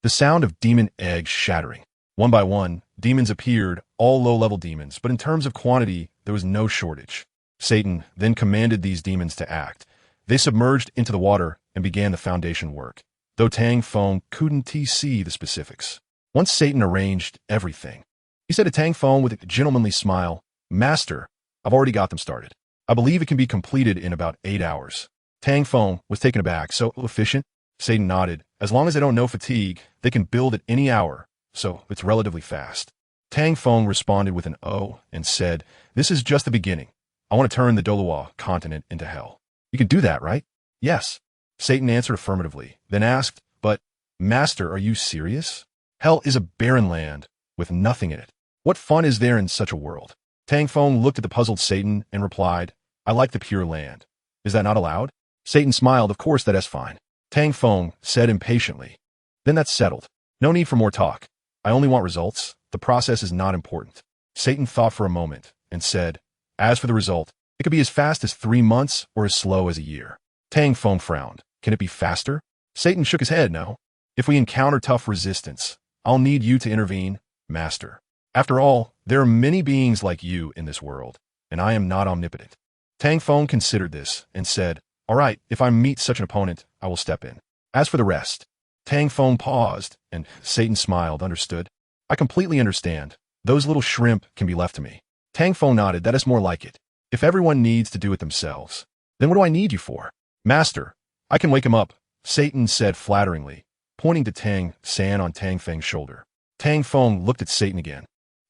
The sound of demon eggs shattering. One by one, demons appeared, all low-level demons, but in terms of quantity, there was no shortage. Satan then commanded these demons to act. They submerged into the water and began the foundation work, though Tang Feng couldn't see the specifics. Once Satan arranged everything, he said to Tang Feng with a gentlemanly smile, "Master, I've already got them started. I believe it can be completed in about 8 hours." Tang Feng was taken aback. "So efficient?" Satan nodded. "As long as they don't know fatigue, they can build at any hour, so it's relatively fast." Tang Feng responded with an "oh" and said, "This is just the beginning. I want to turn the Douluo continent into hell." "You can do that, right?" "Yes." Satan answered affirmatively, then asked, "But, Master, are you serious? Hell is a barren land with nothing in it. What fun is there in such a world?" Tang Feng looked at the puzzled Satan and replied, "I like the pure land. Is that not allowed?" Satan smiled. "Of course, that is fine." Tang Feng said impatiently, "Then that's settled. No need for more talk. I only want results. The process is not important." Satan thought for a moment and said, "As for the result, it could be as fast as 3 months or as slow as a year." Tang Feng frowned. "Can it be faster?" Satan shook his head. "No. If we encounter tough resistance, I'll need you to intervene, Master. After all, there are many beings like you in this world, and I am not omnipotent." Tang Feng considered this and said, "All right, if I meet such an opponent, I will step in. As for the rest." Tang Feng paused, and Satan smiled. "Understood. I completely understand. Those little shrimp can be left to me." Tang Feng nodded. "That is more like it. If everyone needs to do it themselves, then what do I need you for?" "Master, I can wake him up," Satan said flatteringly, pointing to Tang San on Tang Feng's shoulder. Tang Feng looked at Satan again.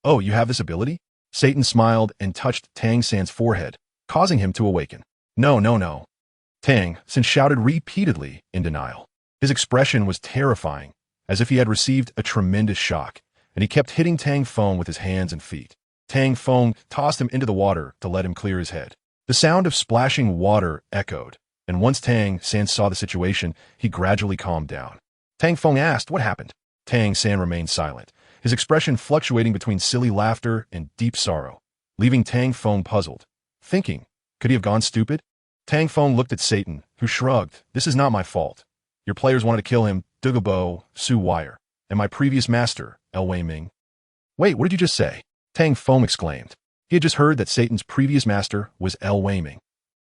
"Oh, you have this ability?" Satan smiled and touched Tang San's forehead, causing him to awaken. "No, no, no." Tang San shouted repeatedly in denial. His expression was terrifying, as if he had received a tremendous shock, and he kept hitting Tang Feng with his hands and feet. Tang Feng tossed him into the water to let him clear his head. The sound of splashing water echoed, and once Tang San saw the situation, he gradually calmed down. Tang Feng asked, "What happened?" Tang San remained silent, his expression fluctuating between silly laughter and deep sorrow, leaving Tang Feng puzzled, thinking, could he have gone stupid? Tang Feng looked at Satan, who shrugged. "This is not my fault. Your players wanted to kill him, Douluo, Su Wire, and my previous master, El Wei Ming." "Wait, what did you just say?" Tang Feng exclaimed. He had just heard that Satan's previous master was El Wei Ming.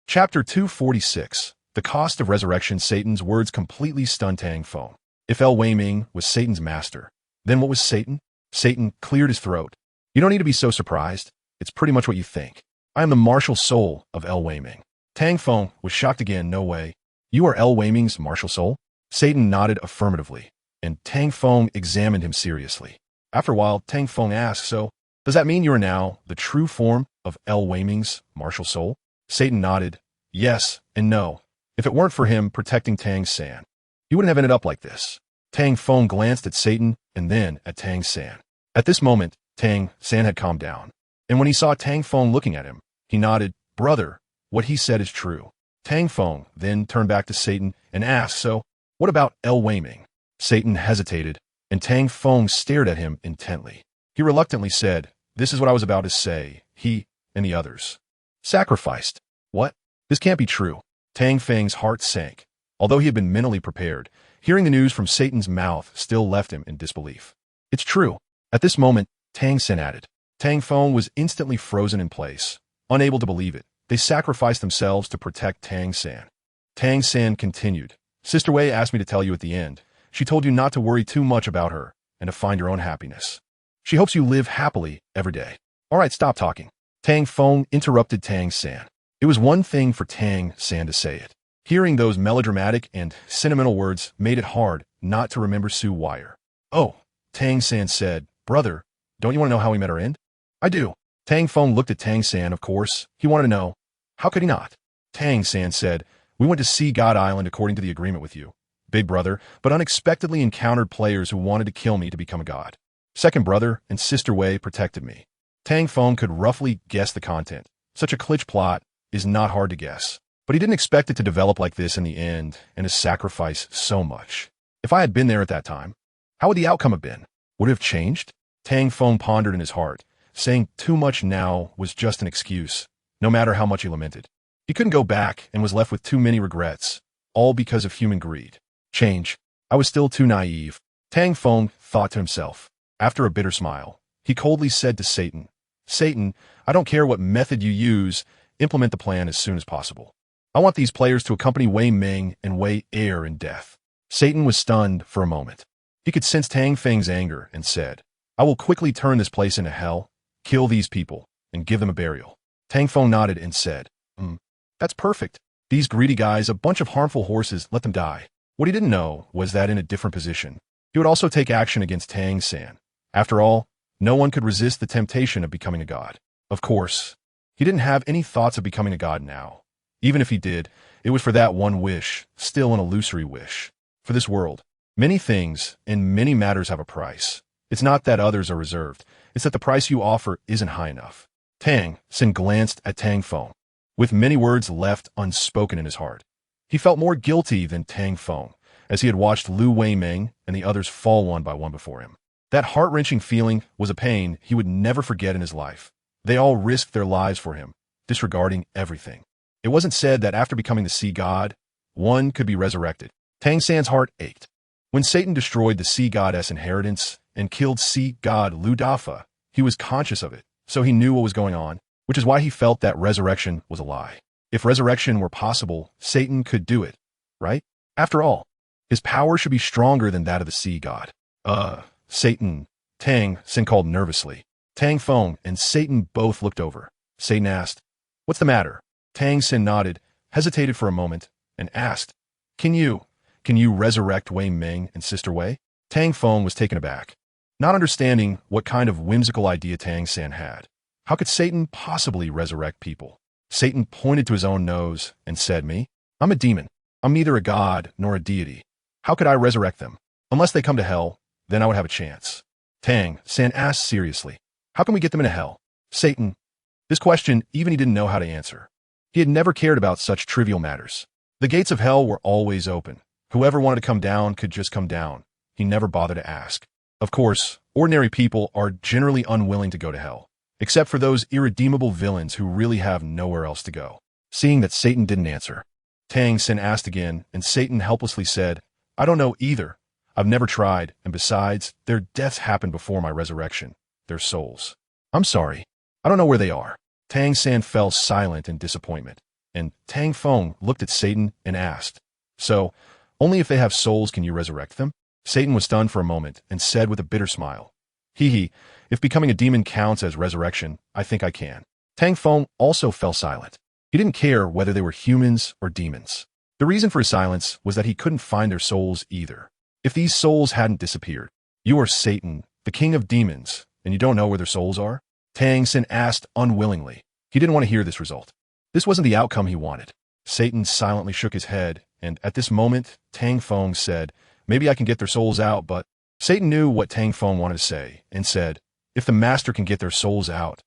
Chapter 246. The Cost of Resurrection. Satan's words completely stunned Tang Feng. If El Wei Ming was Satan's master, then what was Satan? Satan cleared his throat. "You don't need to be so surprised. It's pretty much what you think. I am the martial soul of El Wei Ming." Tang Feng was shocked again. "No way. You are El Wei Ming's martial soul?" Satan nodded affirmatively, and Tang Feng examined him seriously. After a while, Tang Feng asked, "So, does that mean you are now the true form of El Wei Ming's martial soul?" Satan nodded. "Yes and no. If it weren't for him protecting Tang San, he wouldn't have ended up like this." Tang Feng glanced at Satan and then at Tang San. At this moment, Tang San had calmed down, and when he saw Tang Feng looking at him, he nodded. "Brother, what he said is true." Tang Feng then turned back to Satan and asked, "So, what about El Wei Ming?" Satan hesitated, and Tang Feng stared at him intently. He reluctantly said, "This is what I was about to say. He and the others sacrificed." "What? This can't be true." Tang Feng's heart sank. Although he had been mentally prepared, hearing the news from Satan's mouth still left him in disbelief. "It's true." At this moment, Tang San added. Tang Feng was instantly frozen in place, unable to believe it. They sacrificed themselves to protect Tang San. Tang San continued. "Sister Wei asked me to tell you at the end. She told you not to worry too much about her and to find your own happiness. She hopes you live happily every day." "All right, stop talking." Tang Feng interrupted Tang San. It was one thing for Tang San to say it. Hearing those melodramatic and sentimental words made it hard not to remember Su Wire. "Oh," Tang San said, "Brother, don't you want to know how we met our end?" "I do." Tang Feng looked at Tang San. Of course, he wanted to know. How could he not? Tang San said, "We went to Sea God Island according to the agreement with you, big brother, but unexpectedly encountered players who wanted to kill me to become a god. Second brother and Sister Wei protected me." Tang Feng could roughly guess the content. Such a glitch plot is not hard to guess. But he didn't expect it to develop like this in the end and to sacrifice so much. If I had been there at that time, how would the outcome have been? Would it have changed? Tang Feng pondered in his heart. saying too much now was just an excuse, no matter how much he lamented. He couldn't go back and was left with too many regrets, all because of human greed. Change. I was still too naive. Tang Feng thought to himself. After a bitter smile, he coldly said to Satan, Satan, I don't care what method you use, implement the plan as soon as possible. I want these players to accompany Wei Ming and Wei Er in death. Satan was stunned for a moment. He could sense Tang Feng's anger and said, I will quickly turn this place into hell, kill these people, and give them a burial. Tang Feng nodded and said, That's perfect. These greedy guys, a bunch of harmful horses, let them die. What he didn't know was that in a different position, he would also take action against Tang San. After all, no one could resist the temptation of becoming a god. Of course, he didn't have any thoughts of becoming a god now. Even if he did, it was for that one wish, still an illusory wish. For this world, many things and many matters have a price. It's not that others are reserved, it's that the price you offer isn't high enough. Tang San glanced at Tang Feng, with many words left unspoken in his heart. He felt more guilty than Tang Feng, as he had watched Lu Wei Ming and the others fall one by one before him. That heart-wrenching feeling was a pain he would never forget in his life. They all risked their lives for him, disregarding everything. It wasn't said that after becoming the sea god, one could be resurrected. Tang San's heart ached. When Satan destroyed the sea goddess inheritance and killed sea god Lu Dafa, he was conscious of it, so he knew what was going on, which is why he felt that resurrection was a lie. If resurrection were possible, Satan could do it, right? After all, his power should be stronger than that of the sea god. Satan, Tang San called nervously. Tang Feng and Satan both looked over. Satan asked, What's the matter? Tang San nodded, hesitated for a moment, and asked, Can you resurrect Wei Ming and Sister Wei? Tang Feng was taken aback, not understanding what kind of whimsical idea Tang San had. How could Satan possibly resurrect people? Satan pointed to his own nose and said, Me? I'm a demon. I'm neither a god nor a deity. How could I resurrect them? Unless they come to hell, then I would have a chance. Tang San asked seriously, How can we get them into hell? Satan. This question even he didn't know how to answer. He had never cared about such trivial matters. The gates of hell were always open. Whoever wanted to come down could just come down. He never bothered to ask. Of course, ordinary people are generally unwilling to go to hell, except for those irredeemable villains who really have nowhere else to go. Seeing that Satan didn't answer, Tang San asked again, and Satan helplessly said, I don't know either. I've never tried, and besides, their deaths happened before my resurrection. Their souls. I'm sorry. I don't know where they are. Tang San fell silent in disappointment, and Tang Feng looked at Satan and asked, So, only if they have souls can you resurrect them? Satan was stunned for a moment and said with a bitter smile, If becoming a demon counts as resurrection, I think I can. Tang Feng also fell silent. He didn't care whether they were humans or demons. The reason for his silence was that he couldn't find their souls either. If these souls hadn't disappeared, you are Satan, the king of demons, and you don't know where their souls are? Tang San asked unwillingly. He didn't want to hear this result. This wasn't the outcome he wanted. Satan silently shook his head, and at this moment, Tang Feng said, Maybe I can get their souls out, but Satan knew what Tang Feng wanted to say, and said, If the master can get their souls out,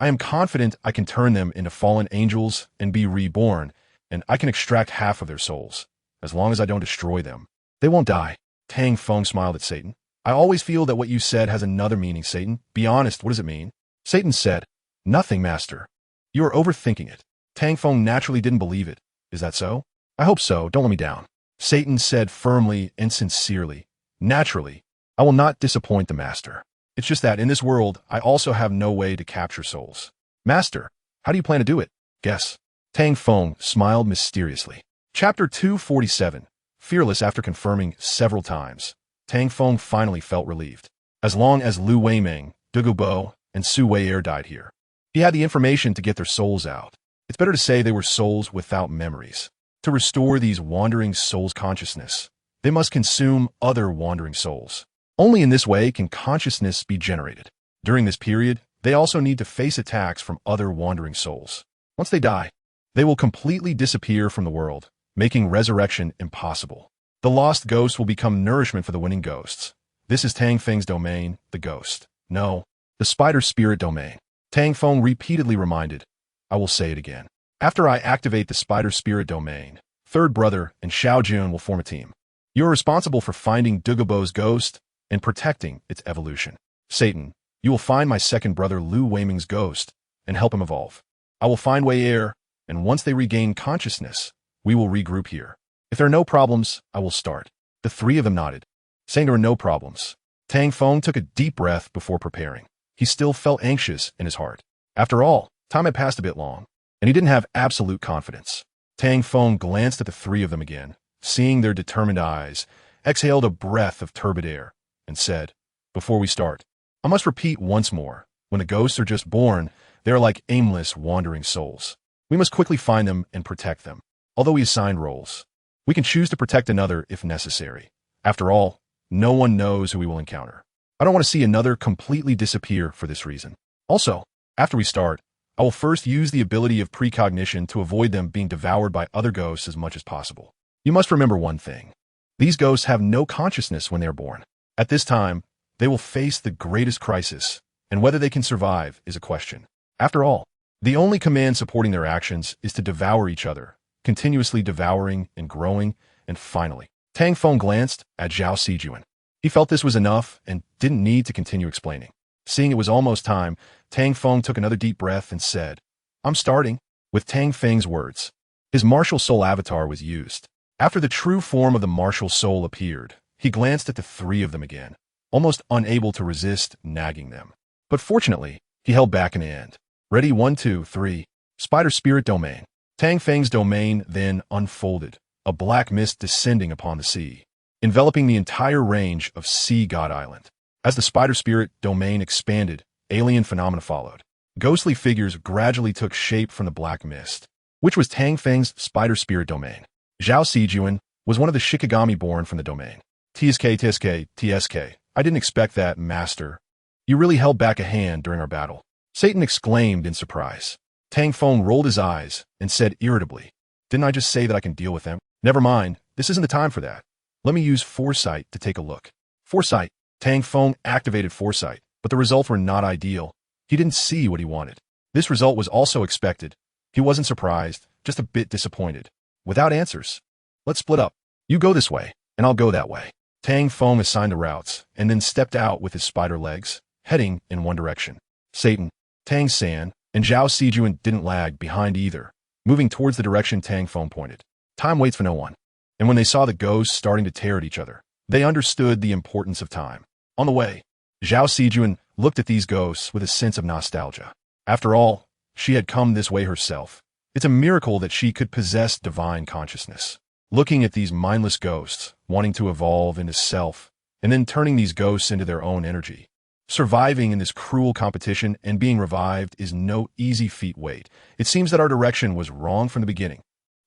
I am confident I can turn them into fallen angels and be reborn, and I can extract half of their souls, as long as I don't destroy them. They won't die. Tang Feng smiled at Satan. I always feel that what you said has another meaning, Satan. Be honest, what does it mean? Satan said, Nothing, master. You are overthinking it. Tang Feng naturally didn't believe it. Is that so? I hope so. Don't let me down. Satan said firmly and sincerely, Naturally, I will not disappoint the master. It's just that in this world, I also have no way to capture souls. Master, how do you plan to do it? Guess. Tang Feng smiled mysteriously. Chapter 247. Fearless after confirming several times, Tang Feng finally felt relieved. As long as Lu Wei Ming, Douluo, and Su Wei Er died here, he had the information to get their souls out. It's better to say they were souls without memories. To restore these wandering souls' consciousness, they must consume other wandering souls. Only in this way can consciousness be generated. During this period, they also need to face attacks from other wandering souls. Once they die, they will completely disappear from the world, making resurrection impossible. The lost ghosts will become nourishment for the winning ghosts. This is Tang Feng's domain, the ghost. No, the spider spirit domain. Tang Feng repeatedly reminded, I will say it again. After I activate the spider spirit domain, Third Brother and Xiao Jun will form a team. You are responsible for finding Douluo's ghost and protecting its evolution. Satan, You will find my second brother Lu Weiming's ghost and help him evolve. I will find Wei Er, and once they regain consciousness, we will regroup here. If there are no problems, I will start." The three of them nodded, saying there were no problems. Tang Feng took a deep breath before preparing. He still felt anxious in his heart. After all, time had passed a bit long, and he didn't have absolute confidence. Tang Feng glanced at the three of them again, seeing their determined eyes, exhaled a breath of turbid air, and said, "Before we start, I must repeat once more, when the ghosts are just born, they are like aimless, wandering souls. We must quickly find them and protect them. Although we assigned roles, we can choose to protect another if necessary. After all, no one knows who we will encounter. I don't want to see another completely disappear for this reason. Also, after we start, I will first use the ability of precognition to avoid them being devoured by other ghosts as much as possible. You must remember one thing. These ghosts have no consciousness when they are born. At this time, they will face the greatest crisis, and whether they can survive is a question. After all, the only command supporting their actions is to devour each other, continuously devouring and growing, and finally, Tang Feng glanced at Zhao Sijuan. He felt this was enough and didn't need to continue explaining. Seeing it was almost time, Tang Feng took another deep breath and said, "I'm starting." With Tang Feng's words, his martial soul avatar was used. After the true form of the martial soul appeared, he glanced at the three of them again, almost unable to resist nagging them. But fortunately, he held back an end. "Ready, 1, 2, 3. Spider Spirit Domain." Tang Feng's domain then unfolded, a black mist descending upon the sea, enveloping the entire range of Sea God Island. As the Spider Spirit domain expanded, alien phenomena followed. Ghostly figures gradually took shape from the black mist, which was Tang Feng's Spider Spirit domain. Zhao Sijuan was one of the Shikigami born from the domain. TSK. I didn't expect that, Master. You really held back a hand during our battle." Satan exclaimed in surprise. Tang Feng rolled his eyes and said irritably, "Didn't I just say that I can deal with them? Never mind, this isn't the time for that. Let me use foresight to take a look." Foresight. Tang Feng activated foresight, but the results were not ideal. He didn't see what he wanted. This result was also expected. He wasn't surprised, just a bit disappointed. Without answers. "Let's split up. You go this way, and I'll go that way." Tang Feng assigned the routes, and then stepped out with his spider legs, heading in one direction. Satan, Tang San, and Zhao Sijuan didn't lag behind either, moving towards the direction Tang Feng pointed. Time waits for no one. And when they saw the ghosts starting to tear at each other, they understood the importance of time. On the way, Zhao Sijuan looked at these ghosts with a sense of nostalgia. After all, she had come this way herself. It's a miracle that she could possess divine consciousness. Looking at these mindless ghosts, wanting to evolve into self, and then turning these ghosts into their own energy. Surviving in this cruel competition and being revived is no easy feat. Wait, it seems that our direction was wrong from the beginning.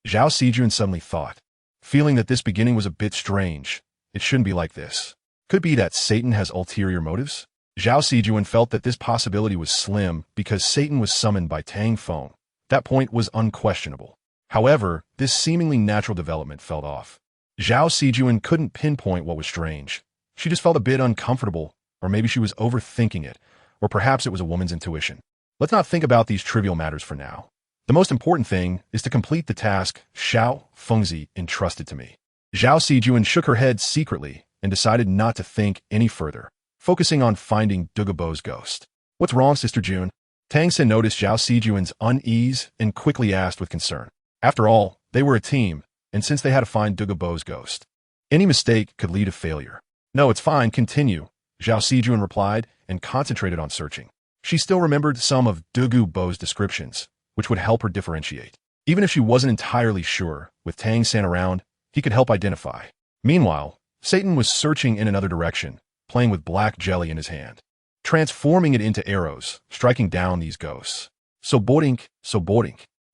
Zhao Sijuan suddenly thought, feeling that this beginning was a bit strange. It shouldn't be like this. Could it be that Satan has ulterior motives? Zhao Sijuan felt that this possibility was slim because Satan was summoned by Tang Feng. That point was unquestionable. However, this seemingly natural development felt off. Zhao Sijuan couldn't pinpoint what was strange. She just felt a bit uncomfortable, or maybe she was overthinking it, or perhaps it was a woman's intuition. Let's not think about these trivial matters for now. The most important thing is to complete the task Xiao Fengzi entrusted to me. Zhao Sijuan shook her head secretly and decided not to think any further, focusing on finding Douluo's ghost. "What's wrong, Sister June?" Tang San noticed Zhao Sijuan's unease and quickly asked with concern. After all, they were a team, and since they had to find Douluo's ghost, any mistake could lead to failure. "No, it's fine, continue," Zhao Sijuan replied and concentrated on searching. She still remembered some of Douluo's descriptions, which would help her differentiate. Even if she wasn't entirely sure, with Tang San around, he could help identify. Meanwhile, Satan was searching in another direction, playing with black jelly in his hand, transforming it into arrows, striking down these ghosts. So boring.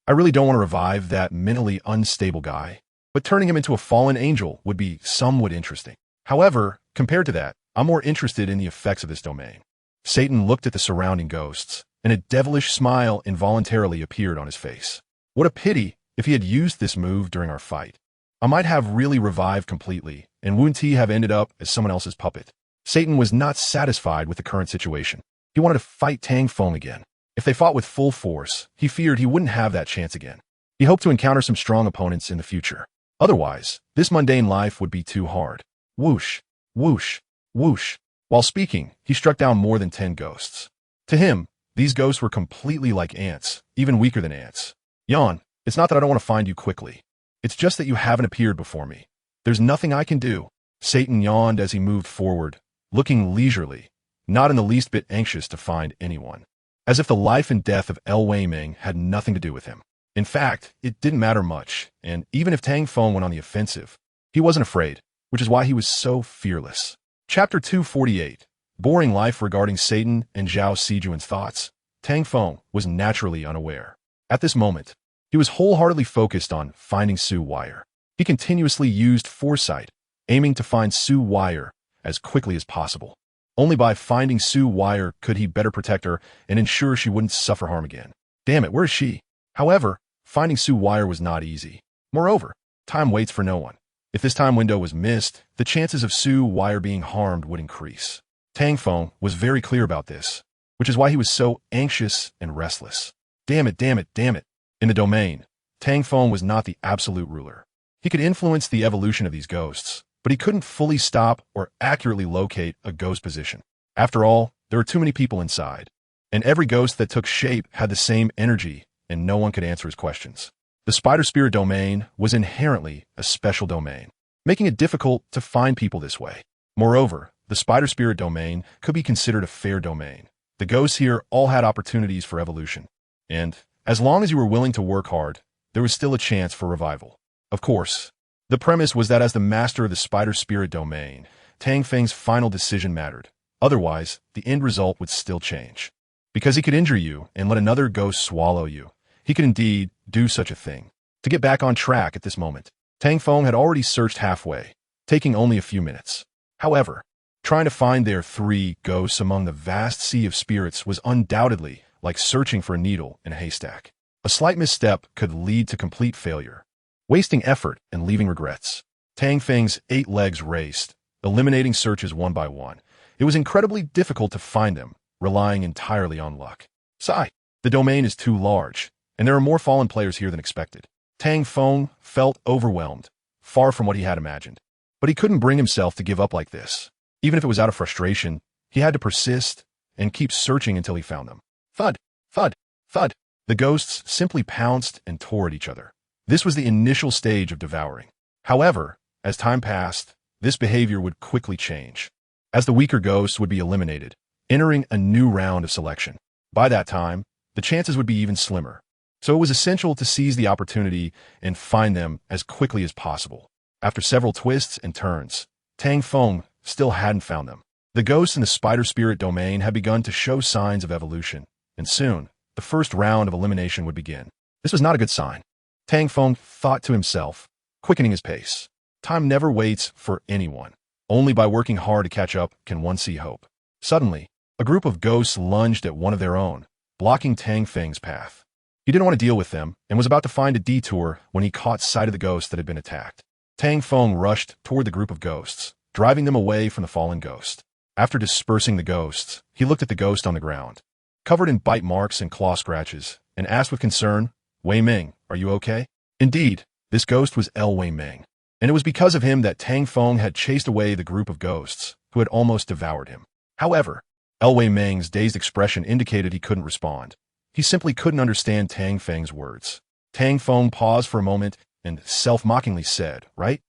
I really don't want to revive that mentally unstable guy, but turning him into a fallen angel would be somewhat interesting. However, compared to that, I'm more interested in the effects of this domain. Satan looked at the surrounding ghosts, and a devilish smile involuntarily appeared on his face. What a pity if he had used this move during our fight. I might have really revived completely, and Wu Ti have ended up as someone else's puppet. Satan was not satisfied with the current situation. He wanted to fight Tang Feng again. If they fought with full force, he feared he wouldn't have that chance again. He hoped to encounter some strong opponents in the future. Otherwise, this mundane life would be too hard. Whoosh, whoosh, whoosh. While speaking, he struck down more than 10 ghosts. To him, these ghosts were completely like ants, even weaker than ants. Yawn, it's not that I don't want to find you quickly. It's just that you haven't appeared before me. There's nothing I can do. Satan yawned as he moved forward, looking leisurely, not in the least bit anxious to find anyone. As if the life and death of El Wei Ming had nothing to do with him. In fact, it didn't matter much, and even if Tang Feng went on the offensive, he wasn't afraid, which is why he was so fearless. Chapter 248. Boring life regarding Satan and Zhao Sijuan's thoughts. Tang Feng was naturally unaware. At this moment, he was wholeheartedly focused on finding Su Wire. He continuously used foresight, aiming to find Su Wire as quickly as possible. Only by finding Su Wire could he better protect her and ensure she wouldn't suffer harm again. Damn it, where is she? However, finding Su Wire was not easy. Moreover, time waits for no one. If this time window was missed, the chances of Su Wire being harmed would increase. Tang Feng was very clear about this, which is why he was so anxious and restless. Damn it, damn it, damn it. In the domain, Tang Feng was not the absolute ruler. He could influence the evolution of these ghosts, but he couldn't fully stop or accurately locate a ghost position. After all, there were too many people inside, and every ghost that took shape had the same energy, and no one could answer his questions. The spider spirit domain was inherently a special domain, making it difficult to find people this way. Moreover, the spider spirit domain could be considered a fair domain. The ghosts here all had opportunities for evolution, and as long as you were willing to work hard, there was still a chance for revival. Of course, the premise was that as the master of the spider spirit domain, Tang Feng's final decision mattered. Otherwise, the end result would still change. Because he could injure you and let another ghost swallow you, he could indeed do such a thing. To get back on track at this moment, Tang Feng had already searched halfway, taking only a few minutes. However, trying to find their 3 ghosts among the vast sea of spirits was undoubtedly like searching for a needle in a haystack. A slight misstep could lead to complete failure, wasting effort and leaving regrets. Tang Feng's 8 legs raced, eliminating searches one by one. It was incredibly difficult to find them, relying entirely on luck. Sigh, the domain is too large, and there are more fallen players here than expected. Tang Feng felt overwhelmed, far from what he had imagined. But he couldn't bring himself to give up like this. Even if it was out of frustration, he had to persist and keep searching until he found them. Thud, thud, thud. The ghosts simply pounced and tore at each other. This was the initial stage of devouring. However, as time passed, this behavior would quickly change, as the weaker ghosts would be eliminated, entering a new round of selection. By that time, the chances would be even slimmer. So it was essential to seize the opportunity and find them as quickly as possible. After several twists and turns, Tang Feng still hadn't found them. The ghosts in the spider spirit domain had begun to show signs of evolution, and soon, the first round of elimination would begin. This was not a good sign. Tang Feng thought to himself, quickening his pace. Time never waits for anyone. Only by working hard to catch up can one see hope. Suddenly, a group of ghosts lunged at one of their own, blocking Tang Feng's path. He didn't want to deal with them and was about to find a detour when he caught sight of the ghost that had been attacked. Tang Feng rushed toward the group of ghosts, driving them away from the fallen ghost. After dispersing the ghosts, he looked at the ghost on the ground, covered in bite marks and claw scratches, and asked with concern, Wei Ming, are you okay? Indeed, this ghost was El Wei Ming, and it was because of him that Tang Feng had chased away the group of ghosts who had almost devoured him. However, El Wei Ming's dazed expression indicated he couldn't respond. He simply couldn't understand Tang Feng's words. Tang Feng paused for a moment and self-mockingly said, right?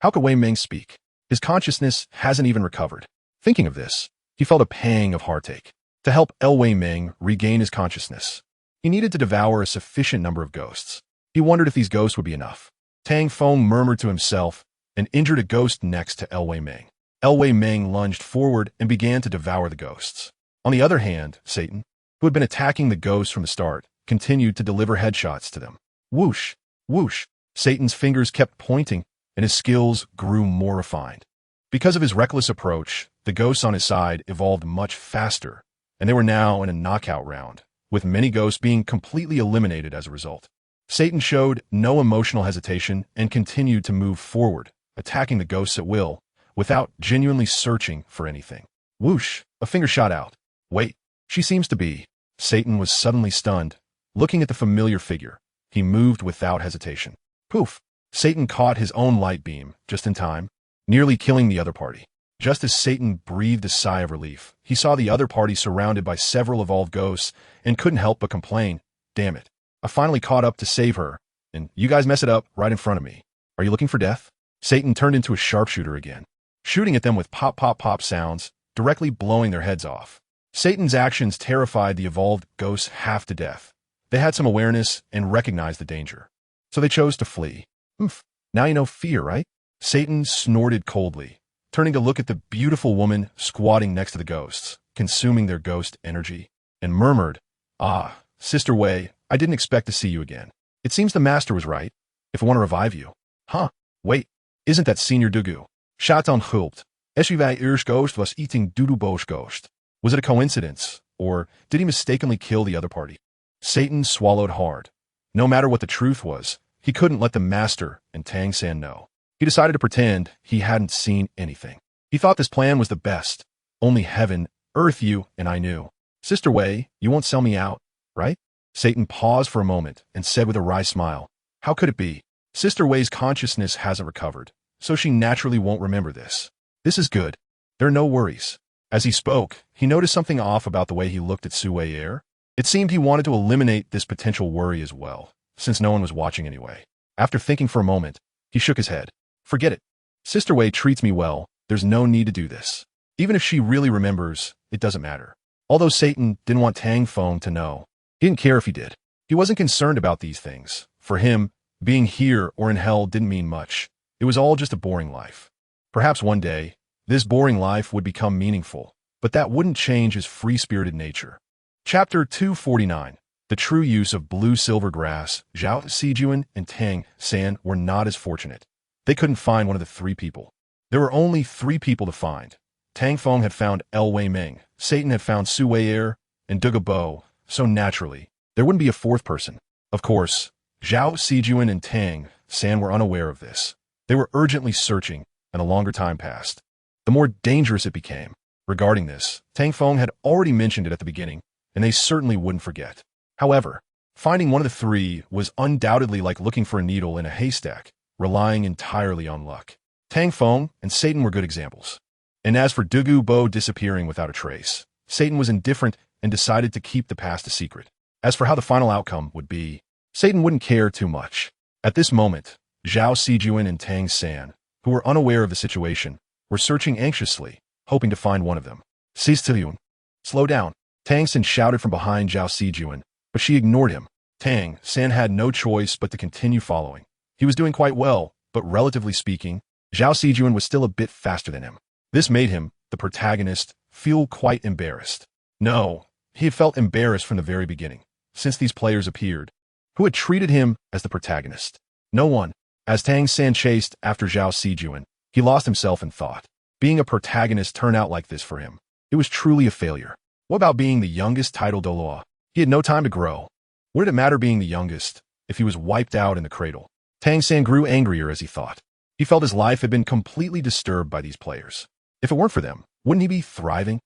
How could Wei Ming speak? His consciousness hasn't even recovered. Thinking of this, he felt a pang of heartache. To help El Wei Ming regain his consciousness, he needed to devour a sufficient number of ghosts. He wondered if these ghosts would be enough. Tang Feng murmured to himself and injured a ghost next to El Wei Ming. El Wei Ming lunged forward and began to devour the ghosts. On the other hand, Satan, who had been attacking the ghosts from the start, continued to deliver headshots to them. Whoosh, whoosh. Satan's fingers kept pointing, and his skills grew more refined. Because of his reckless approach, the ghosts on his side evolved much faster, and they were now in a knockout round, with many ghosts being completely eliminated as a result. Satan showed no emotional hesitation and continued to move forward, attacking the ghosts at will, without genuinely searching for anything. Whoosh, a finger shot out. Wait, she seems to be. Satan was suddenly stunned, looking at the familiar figure. He moved without hesitation. Poof! Satan caught his own light beam, just in time, nearly killing the other party. Just as Satan breathed a sigh of relief, he saw the other party surrounded by several evolved ghosts and couldn't help but complain, "Damn it. I finally caught up to save her, and you guys mess it up right in front of me. Are you looking for death?" Satan turned into a sharpshooter again, shooting at them with pop pop pop sounds, directly blowing their heads off. Satan's actions terrified the evolved ghosts half to death. They had some awareness and recognized the danger, so they chose to flee. "Oomph, now you know fear, right?" Satan snorted coldly, turning to look at the beautiful woman squatting next to the ghosts, consuming their ghost energy, and murmured, "Ah, Sister Wei, I didn't expect to see you again. It seems the master was right, if I want to revive you." "Huh, wait, isn't that Senior Dugu?" Shatan hulpt. "Esuvai Irsch Ghost was eating Douluo's ghost." Was it a coincidence, or did he mistakenly kill the other party? Satan swallowed hard. No matter what the truth was, he couldn't let the master and Tang San know. He decided to pretend he hadn't seen anything. He thought this plan was the best. Only heaven, earth, you, and I knew. "Sister Wei, you won't sell me out, right?" Satan paused for a moment and said with a wry smile, "How could it be? Sister Wei's consciousness hasn't recovered, so she naturally won't remember this. This is good. There are no worries." As he spoke, he noticed something off about the way he looked at Su Wei Er. It seemed he wanted to eliminate this potential worry as well, since no one was watching anyway. After thinking for a moment, he shook his head. "Forget it. Sister Wei treats me well. There's no need to do this. Even if she really remembers, it doesn't matter." Although Satan didn't want Tang Feng to know, he didn't care if he did. He wasn't concerned about these things. For him, being here or in hell didn't mean much. It was all just a boring life. Perhaps one day, this boring life would become meaningful, but that wouldn't change his free-spirited nature. Chapter 249. The true use of blue-silver grass. Zhao Sijuan and Tang San were not as fortunate. They couldn't find one of the three people. There were only three people to find. Tang Feng had found El Wei Ming, Satan had found Su Wei Er, and Douluo, so naturally, there wouldn't be a fourth person. Of course, Zhao Sijuan and Tang San were unaware of this. They were urgently searching, and a longer time passed. The more dangerous it became. Regarding this, Tang Feng had already mentioned it at the beginning, and they certainly wouldn't forget. However, finding one of the three was undoubtedly like looking for a needle in a haystack, relying entirely on luck. Tang Feng and Satan were good examples. And as for Douluo disappearing without a trace, Satan was indifferent and decided to keep the past a secret. As for how the final outcome would be, Satan wouldn't care too much. At this moment, Zhao Sijuan and Tang San, who were unaware of the situation, were searching anxiously, hoping to find one of them. "Sijuan, slow down," Tang San shouted from behind Zhao Sijuan, but she ignored him. Tang San had no choice but to continue following. He was doing quite well, but relatively speaking, Zhao Sijuan was still a bit faster than him. This made him, the protagonist, feel quite embarrassed. No, he had felt embarrassed from the very beginning, since these players appeared. Who had treated him as the protagonist? No one. As Tang San chased after Zhao Sijuan, he lost himself in thought. Being a protagonist turned out like this for him. It was truly a failure. What about being the youngest titled Douluo? He had no time to grow. What did it matter being the youngest, if he was wiped out in the cradle? Tang San grew angrier as he thought. He felt his life had been completely disturbed by these players. If it weren't for them, wouldn't he be thriving?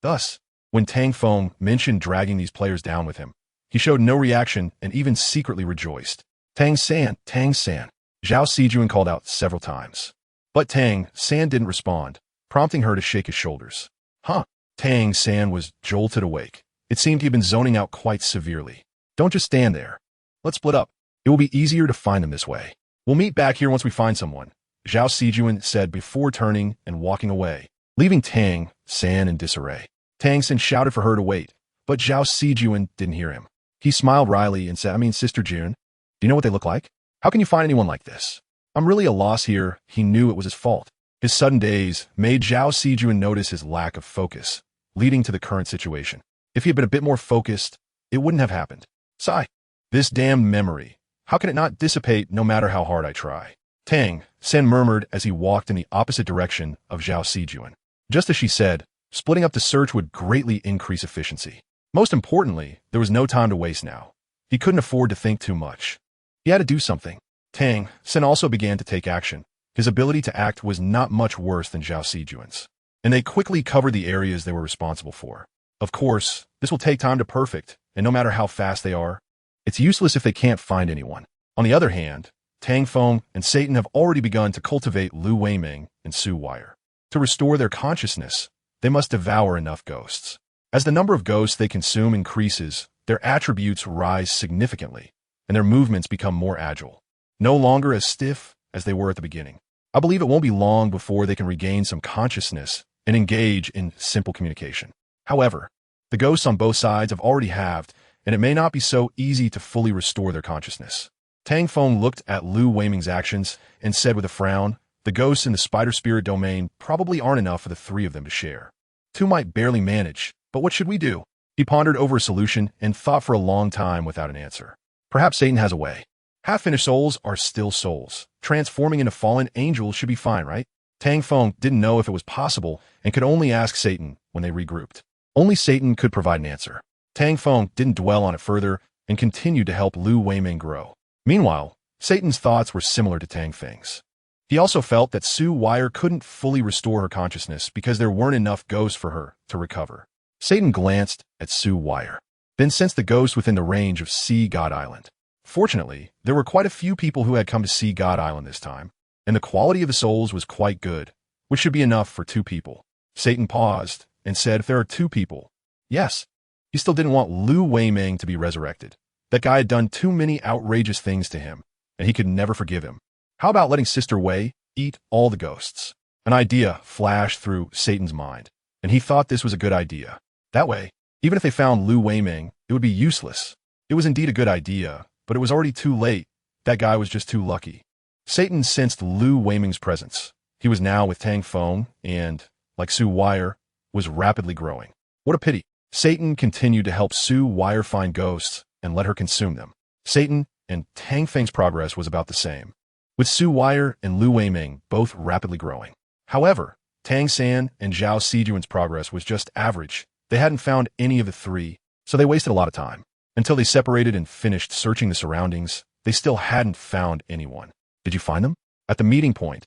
Thus, when Tang Feng mentioned dragging these players down with him, he showed no reaction and even secretly rejoiced. "Tang San, Tang San," Zhao Sijuan called out several times. But Tang San didn't respond, prompting her to shake his shoulders. "Huh." Tang San was jolted awake. It seemed he'd been zoning out quite severely. "Don't just stand there. Let's split up. It will be easier to find them this way. We'll meet back here once we find someone," Zhao Sijuan said before turning and walking away, leaving Tang San in disarray. Tang San shouted for her to wait, but Zhao Sijuan didn't hear him. He smiled wryly and said, Sister June, do you know what they look like? How can you find anyone like this? I'm really a loss here." He knew it was his fault. His sudden daze made Zhao Sijuan notice his lack of focus, leading to the current situation. If he had been a bit more focused, it wouldn't have happened. Sigh. This damned memory. How can it not dissipate no matter how hard I try? Tang San murmured as he walked in the opposite direction of Zhao Sijuan. Just as she said, splitting up the search would greatly increase efficiency. Most importantly, there was no time to waste now. He couldn't afford to think too much. He had to do something. Tang San also began to take action. His ability to act was not much worse than Zhao Sijuan's, and they quickly covered the areas they were responsible for. Of course, this will take time to perfect, and no matter how fast they are, it's useless if they can't find anyone. On the other hand, Tang Feng and Satan have already begun to cultivate Lu Weiming and Su Wire. To restore their consciousness, they must devour enough ghosts. As the number of ghosts they consume increases, their attributes rise significantly, and their movements become more agile, no longer as stiff as they were at the beginning. I believe it won't be long before they can regain some consciousness and engage in simple communication. However, the ghosts on both sides have already halved, and it may not be so easy to fully restore their consciousness. Tang Feng looked at Lu Weiming's actions and said with a frown, the ghosts in the spider spirit domain probably aren't enough for the three of them to share. Two might barely manage, but what should we do? He pondered over a solution and thought for a long time without an answer. Perhaps Satan has a way. Half-finished souls are still souls. Transforming into fallen angels should be fine, right? Tang Feng didn't know if it was possible and could only ask Satan when they regrouped. Only Satan could provide an answer. Tang Feng didn't dwell on it further and continued to help Lu Weiming grow. Meanwhile, Satan's thoughts were similar to Tang Feng's. He also felt that Su Wire couldn't fully restore her consciousness because there weren't enough ghosts for her to recover. Satan glanced at Su Wire, then sensed the ghost within the range of Sea God Island. Fortunately, there were quite a few people who had come to Sea God Island this time, and the quality of the souls was quite good, which should be enough for 2 people. Satan paused and said if there are 2 people, yes. He still didn't want Lu Weiming to be resurrected. That guy had done too many outrageous things to him, and he could never forgive him. How about letting Sister Wei eat all the ghosts? An idea flashed through Satan's mind, and he thought this was a good idea. That way, even if they found Lu Weiming, it would be useless. It was indeed a good idea, but it was already too late. That guy was just too lucky. Satan sensed Lu Weiming's presence. He was now with Tang Feng and, like Su Wire, was rapidly growing. What a pity. Satan continued to help Su Wire find ghosts and let her consume them. Satan and Tang Feng's progress was about the same, with Su Wire and Lu Weiming both rapidly growing. However, Tang San and Zhao Sijuan's progress was just average. They hadn't found any of the 3, so they wasted a lot of time. Until they separated and finished searching the surroundings, they still hadn't found anyone. Did you find them? At the meeting point,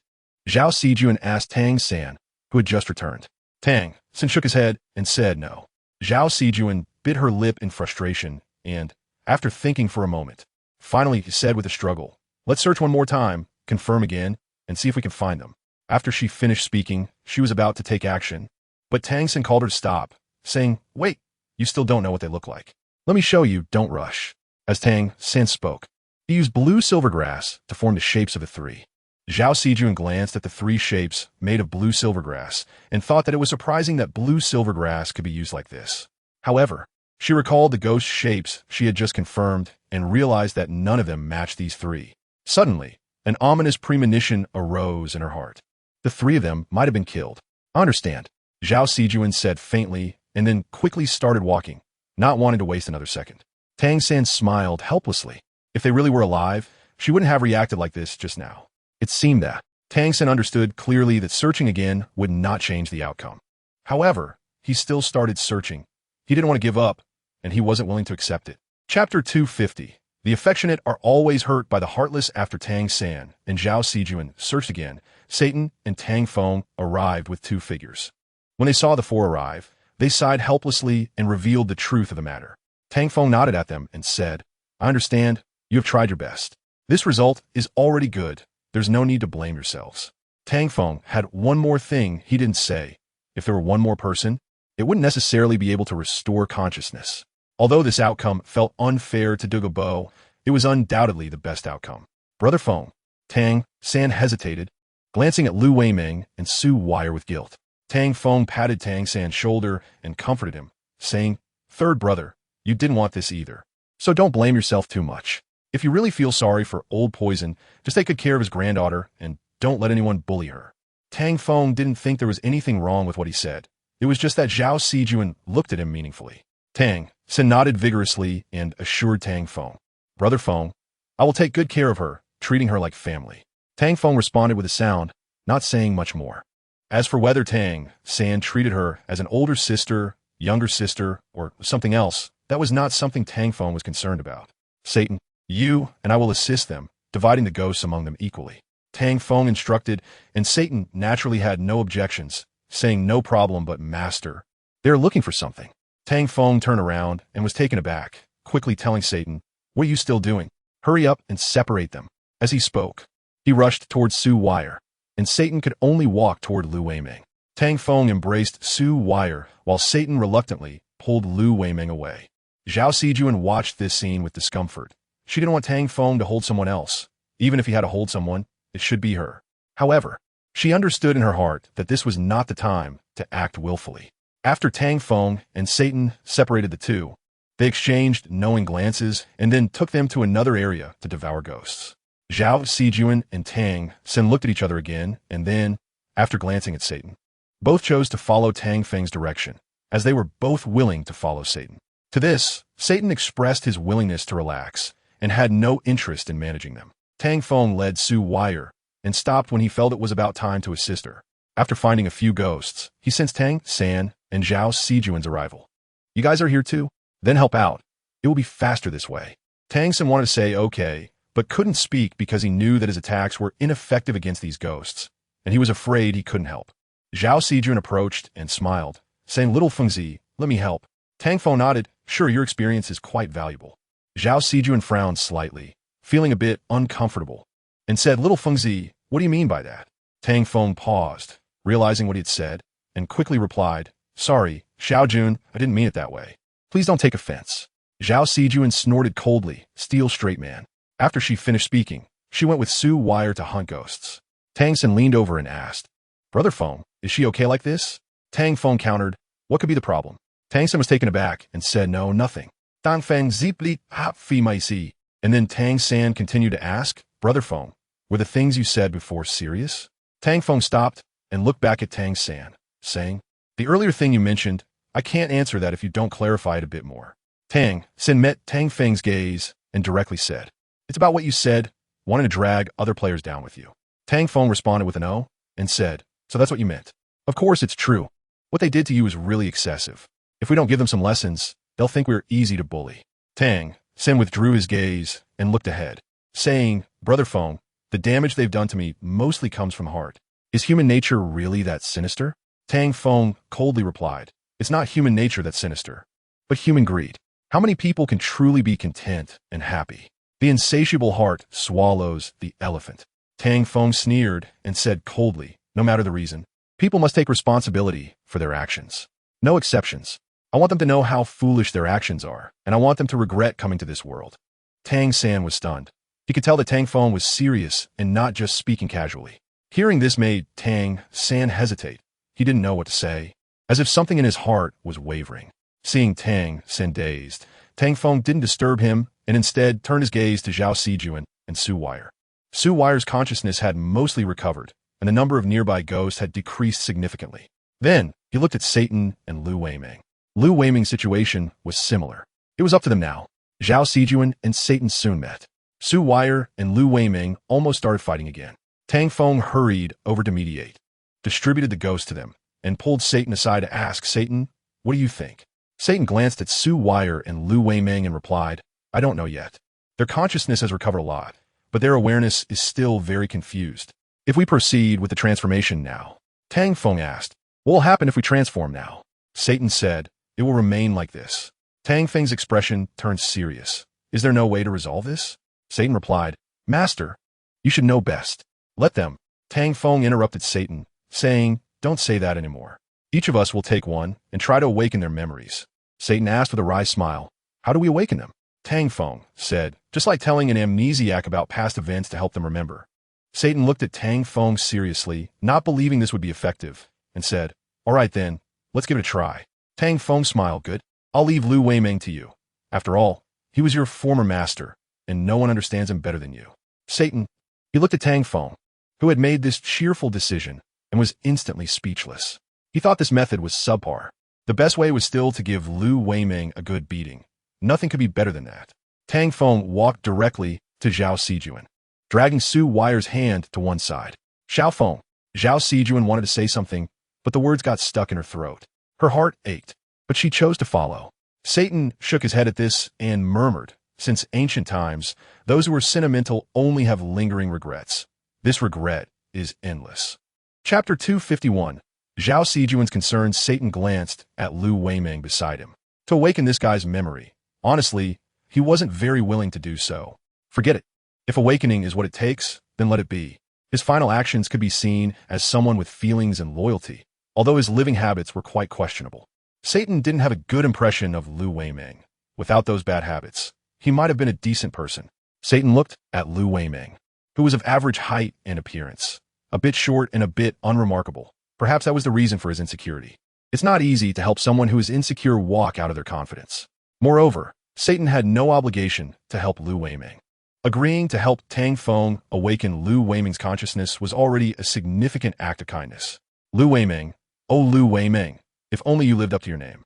Zhao Sijuan asked Tang San, who had just returned. Tang San shook his head and said no. Zhao Sijuan bit her lip in frustration and, after thinking for a moment, finally he said with a struggle, let's search one more time, confirm again, and see if we can find them. After she finished speaking, she was about to take action, but Tang San called her to stop, saying, wait, you still don't know what they look like. Let me show you, don't rush. As Tang San spoke, he used blue silvergrass to form the shapes of the 3. Zhao Sijuan glanced at the 3 shapes made of blue silvergrass and thought that it was surprising that blue silvergrass could be used like this. However, she recalled the ghost shapes she had just confirmed and realized that none of them matched these 3. Suddenly, an ominous premonition arose in her heart. The 3 of them might have been killed. I understand, Zhao Sijuan said faintly and then quickly started walking, not wanting to waste another second. Tang San smiled helplessly. If they really were alive, she wouldn't have reacted like this just now. It seemed that Tang San understood clearly that searching again would not change the outcome. However, he still started searching. He didn't want to give up, and he wasn't willing to accept it. Chapter 250. The affectionate are always hurt by the heartless. After Tang San and Zhao Sijuan searched again, Satan and Tang Feng arrived with 2 figures. When they saw the 4 arrive, they sighed helplessly and revealed the truth of the matter. Tang Feng nodded at them and said, I understand, you have tried your best. This result is already good. There's no need to blame yourselves. Tang Feng had one more thing he didn't say. If there were one more person, it wouldn't necessarily be able to restore consciousness. Although this outcome felt unfair to Douluo, it was undoubtedly the best outcome. Brother Feng. Tang San hesitated, glancing at Lu Weiming and Su Wire with guilt. Tang Feng patted Tang San's shoulder and comforted him, saying, Third brother, you didn't want this either. So don't blame yourself too much. If you really feel sorry for old Poison, just take good care of his granddaughter and don't let anyone bully her. Tang Feng didn't think there was anything wrong with what he said. It was just that Zhao Sijuan looked at him meaningfully. Tang San nodded vigorously and assured Tang Feng, Brother Feng, I will take good care of her, treating her like family. Tang Feng responded with a sound, not saying much more. As for whether Tang San treated her as an older sister, younger sister, or something else, that was not something Tang Feng was concerned about. Satan, you and I will assist them, dividing the ghosts among them equally. Tang Feng instructed, and Satan naturally had no objections, saying no problem but master. They are looking for something. Tang Feng turned around and was taken aback, quickly telling Satan, what are you still doing? Hurry up and separate them. As he spoke, he rushed towards Su Wire, and Satan could only walk toward Lu Weiming. Tang Feng embraced Su Wire, while Satan reluctantly pulled Lu Weiming away. Zhao Sijuan watched this scene with discomfort. She didn't want Tang Feng to hold someone else. Even if he had to hold someone, it should be her. However, she understood in her heart that this was not the time to act willfully. After Tang Feng and Satan separated the two, they exchanged knowing glances and then took them to another area to devour ghosts. Zhao Sijuan and Tang San looked at each other again, and then, after glancing at Satan, both chose to follow Tang Feng's direction, as they were both willing to follow Satan. To this, Satan expressed his willingness to relax and had no interest in managing them. Tang Feng led Su Wire and stopped when he felt it was about time to assist her. After finding a few ghosts, he sensed Tang San and Zhao Sijuan's arrival. You guys are here too? Then help out. It will be faster this way. Tang San wanted to say okay, but couldn't speak because he knew that his attacks were ineffective against these ghosts, and he was afraid he couldn't help. Zhao Sijuan approached and smiled, saying, Little Fengzi, let me help. Tang Feng nodded, sure, your experience is quite valuable. Zhao Sijuan frowned slightly, feeling a bit uncomfortable, and said, Little Fengzi, what do you mean by that? Tang Feng paused, realizing what he had said, and quickly replied, Sorry, Xiao Jun, I didn't mean it that way. Please don't take offense. Zhao Sijuan snorted coldly, steel straight man. After she finished speaking, she went with Su Wire to hunt ghosts. Tang San leaned over and asked, Brother Feng, is she okay like this? Tang Feng countered, what could be the problem? Tang San was taken aback and said, No, nothing. Tang Feng zipli hap fi mai si. And then Tang San continued to ask, Brother Feng, were the things you said before serious? Tang Feng stopped and looked back at Tang San, saying, The earlier thing you mentioned, I can't answer that if you don't clarify it a bit more. Tang San met Tang Feng's gaze and directly said, It's about what you said, wanting to drag other players down with you. Tang Feng responded with an O and said, So that's what you meant. Of course it's true. What they did to you is really excessive. If we don't give them some lessons, they'll think we're easy to bully. Tang San withdrew his gaze and looked ahead, saying, Brother Feng, the damage they've done to me mostly comes from heart. Is human nature really that sinister? Tang Feng coldly replied, It's not human nature that's sinister, but human greed. How many people can truly be content and happy? The insatiable heart swallows the elephant. Tang Feng sneered and said coldly, No matter the reason, people must take responsibility for their actions. No exceptions. I want them to know how foolish their actions are, and I want them to regret coming to this world. Tang San was stunned. He could tell that Tang Feng was serious and not just speaking casually. Hearing this made Tang San hesitate. He didn't know what to say, as if something in his heart was wavering. Seeing Tang San dazed, Tang Feng didn't disturb him and instead turned his gaze to Zhao Sijuan and Su Wire. Su Wire's consciousness had mostly recovered, and the number of nearby ghosts had decreased significantly. Then, he looked at Satan and Lu Weiming. Lu Weiming's situation was similar. It was up to them now. Zhao Sijuan and Satan soon met. Su Wire and Lu Weiming almost started fighting again. Tang Feng hurried over to mediate, distributed the ghosts to them, and pulled Satan aside to ask, Satan, what do you think? Satan glanced at Su Wire and Lu Weiming and replied, I don't know yet. Their consciousness has recovered a lot, but their awareness is still very confused. If we proceed with the transformation now, Tang Feng asked, what will happen if we transform now? Satan said, it will remain like this. Tang Feng's expression turned serious. Is there no way to resolve this? Satan replied, Master, you should know best. Let them. Tang Feng interrupted Satan, saying, Don't say that anymore. Each of us will take one and try to awaken their memories. Satan asked with a wry smile, How do we awaken them? Tang Feng said, Just like telling an amnesiac about past events to help them remember. Satan looked at Tang Feng seriously, not believing this would be effective, and said, All right then, let's give it a try. Tang Feng smiled, Good. I'll leave Lu Weiming to you. After all, he was your former master, and no one understands him better than you. Satan, he looked at Tang Feng, who had made this cheerful decision, and was instantly speechless. He thought this method was subpar. The best way was still to give Lu Weiming a good beating. Nothing could be better than that. Tang Feng walked directly to Zhao Sijuan, dragging Su Wire's hand to one side. Xiao Feng. Zhao Sijuan wanted to say something, but the words got stuck in her throat. Her heart ached, but she chose to follow. Satan shook his head at this and murmured, Since ancient times, those who are sentimental only have lingering regrets. This regret is endless. Chapter 251. Zhao Sijuan's concerned Satan glanced at Lu Weiming beside him. To awaken this guy's memory. Honestly, he wasn't very willing to do so. Forget it. If awakening is what it takes, then let it be. His final actions could be seen as someone with feelings and loyalty, although his living habits were quite questionable. Satan didn't have a good impression of Lu Weiming. Without those bad habits, he might have been a decent person. Satan looked at Lu Weiming, who was of average height and appearance, a bit short and a bit unremarkable. Perhaps that was the reason for his insecurity. It's not easy to help someone who is insecure walk out of their confidence. Moreover, Satan had no obligation to help Lu Weiming. Agreeing to help Tang Feng awaken Lu Weiming's consciousness was already a significant act of kindness. Lu Weiming, oh Lu Weiming, if only you lived up to your name.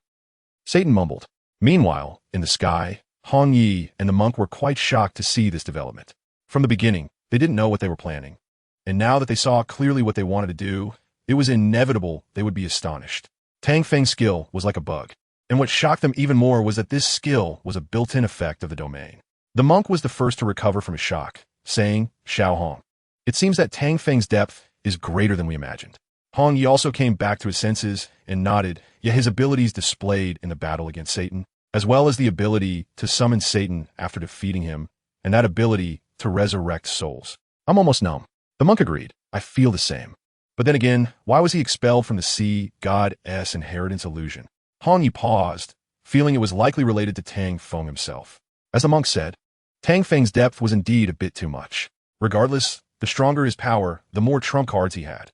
Satan mumbled. Meanwhile, in the sky, Hong Yi and the monk were quite shocked to see this development. From the beginning, they didn't know what they were planning. And now that they saw clearly what they wanted to do, it was inevitable they would be astonished. Tang Feng's skill was like a bug. And what shocked them even more was that this skill was a built-in effect of the domain. The monk was the first to recover from his shock, saying, Xiao Hong. It seems that Tang Feng's depth is greater than we imagined. Hong Yi also came back to his senses and nodded, yet his abilities displayed in the battle against Satan, as well as the ability to summon Satan after defeating him, and that ability to resurrect souls. I'm almost numb. The monk agreed. I feel the same. But then again, why was he expelled from the sea god-s inheritance illusion? Hong Yi paused, feeling it was likely related to Tang Feng himself. As the monk said, Tang Feng's depth was indeed a bit too much. Regardless, the stronger his power, the more trump cards he had.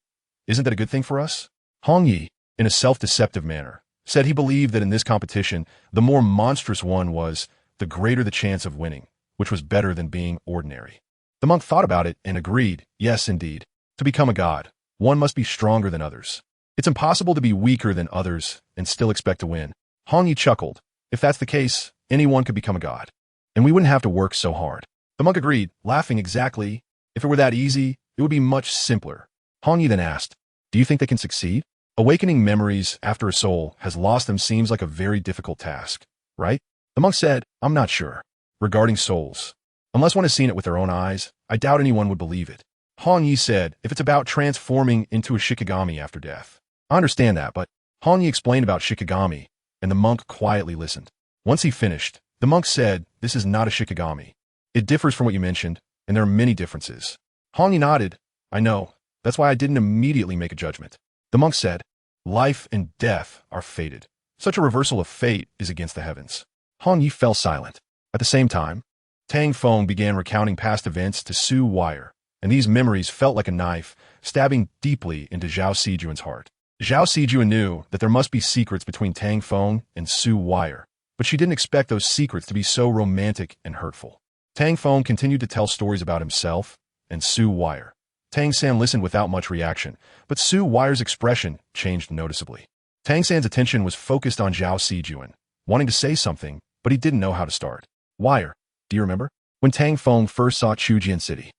Isn't that a good thing for us? Hong Yi, in a self-deceptive manner, said he believed that in this competition, the more monstrous one was, the greater the chance of winning, which was better than being ordinary. The monk thought about it and agreed, yes indeed. To become a god, one must be stronger than others. It's impossible to be weaker than others and still expect to win. Hong Yi chuckled. If that's the case, anyone could become a god. And we wouldn't have to work so hard. The monk agreed, laughing exactly. If it were that easy, it would be much simpler. Hong Yi then asked, do you think they can succeed? Awakening memories after a soul has lost them seems like a very difficult task, right? The monk said, I'm not sure. Regarding souls, unless one has seen it with their own eyes, I doubt anyone would believe it. Hong Yi said, if it's about transforming into a Shikigami after death. I understand that, but Hong Yi explained about Shikigami, and the monk quietly listened. Once he finished, the monk said, this is not a Shikigami. It differs from what you mentioned, and there are many differences. Hong Yi nodded. I know. That's why I didn't immediately make a judgment. The monk said, life and death are fated. Such a reversal of fate is against the heavens. Hong Yi fell silent. At the same time, Tang Feng began recounting past events to Su Wire, and these memories felt like a knife, stabbing deeply into Zhao Sijuan's heart. Zhao Sijuan knew that there must be secrets between Tang Feng and Su Wire, but she didn't expect those secrets to be so romantic and hurtful. Tang Feng continued to tell stories about himself and Su Wire. Tang San listened without much reaction, but Su Wire's expression changed noticeably. Tang San's attention was focused on Zhao Sijuan, wanting to say something, but he didn't know how to start. Wire, do you remember? When Tang Feng first saw Chujian City.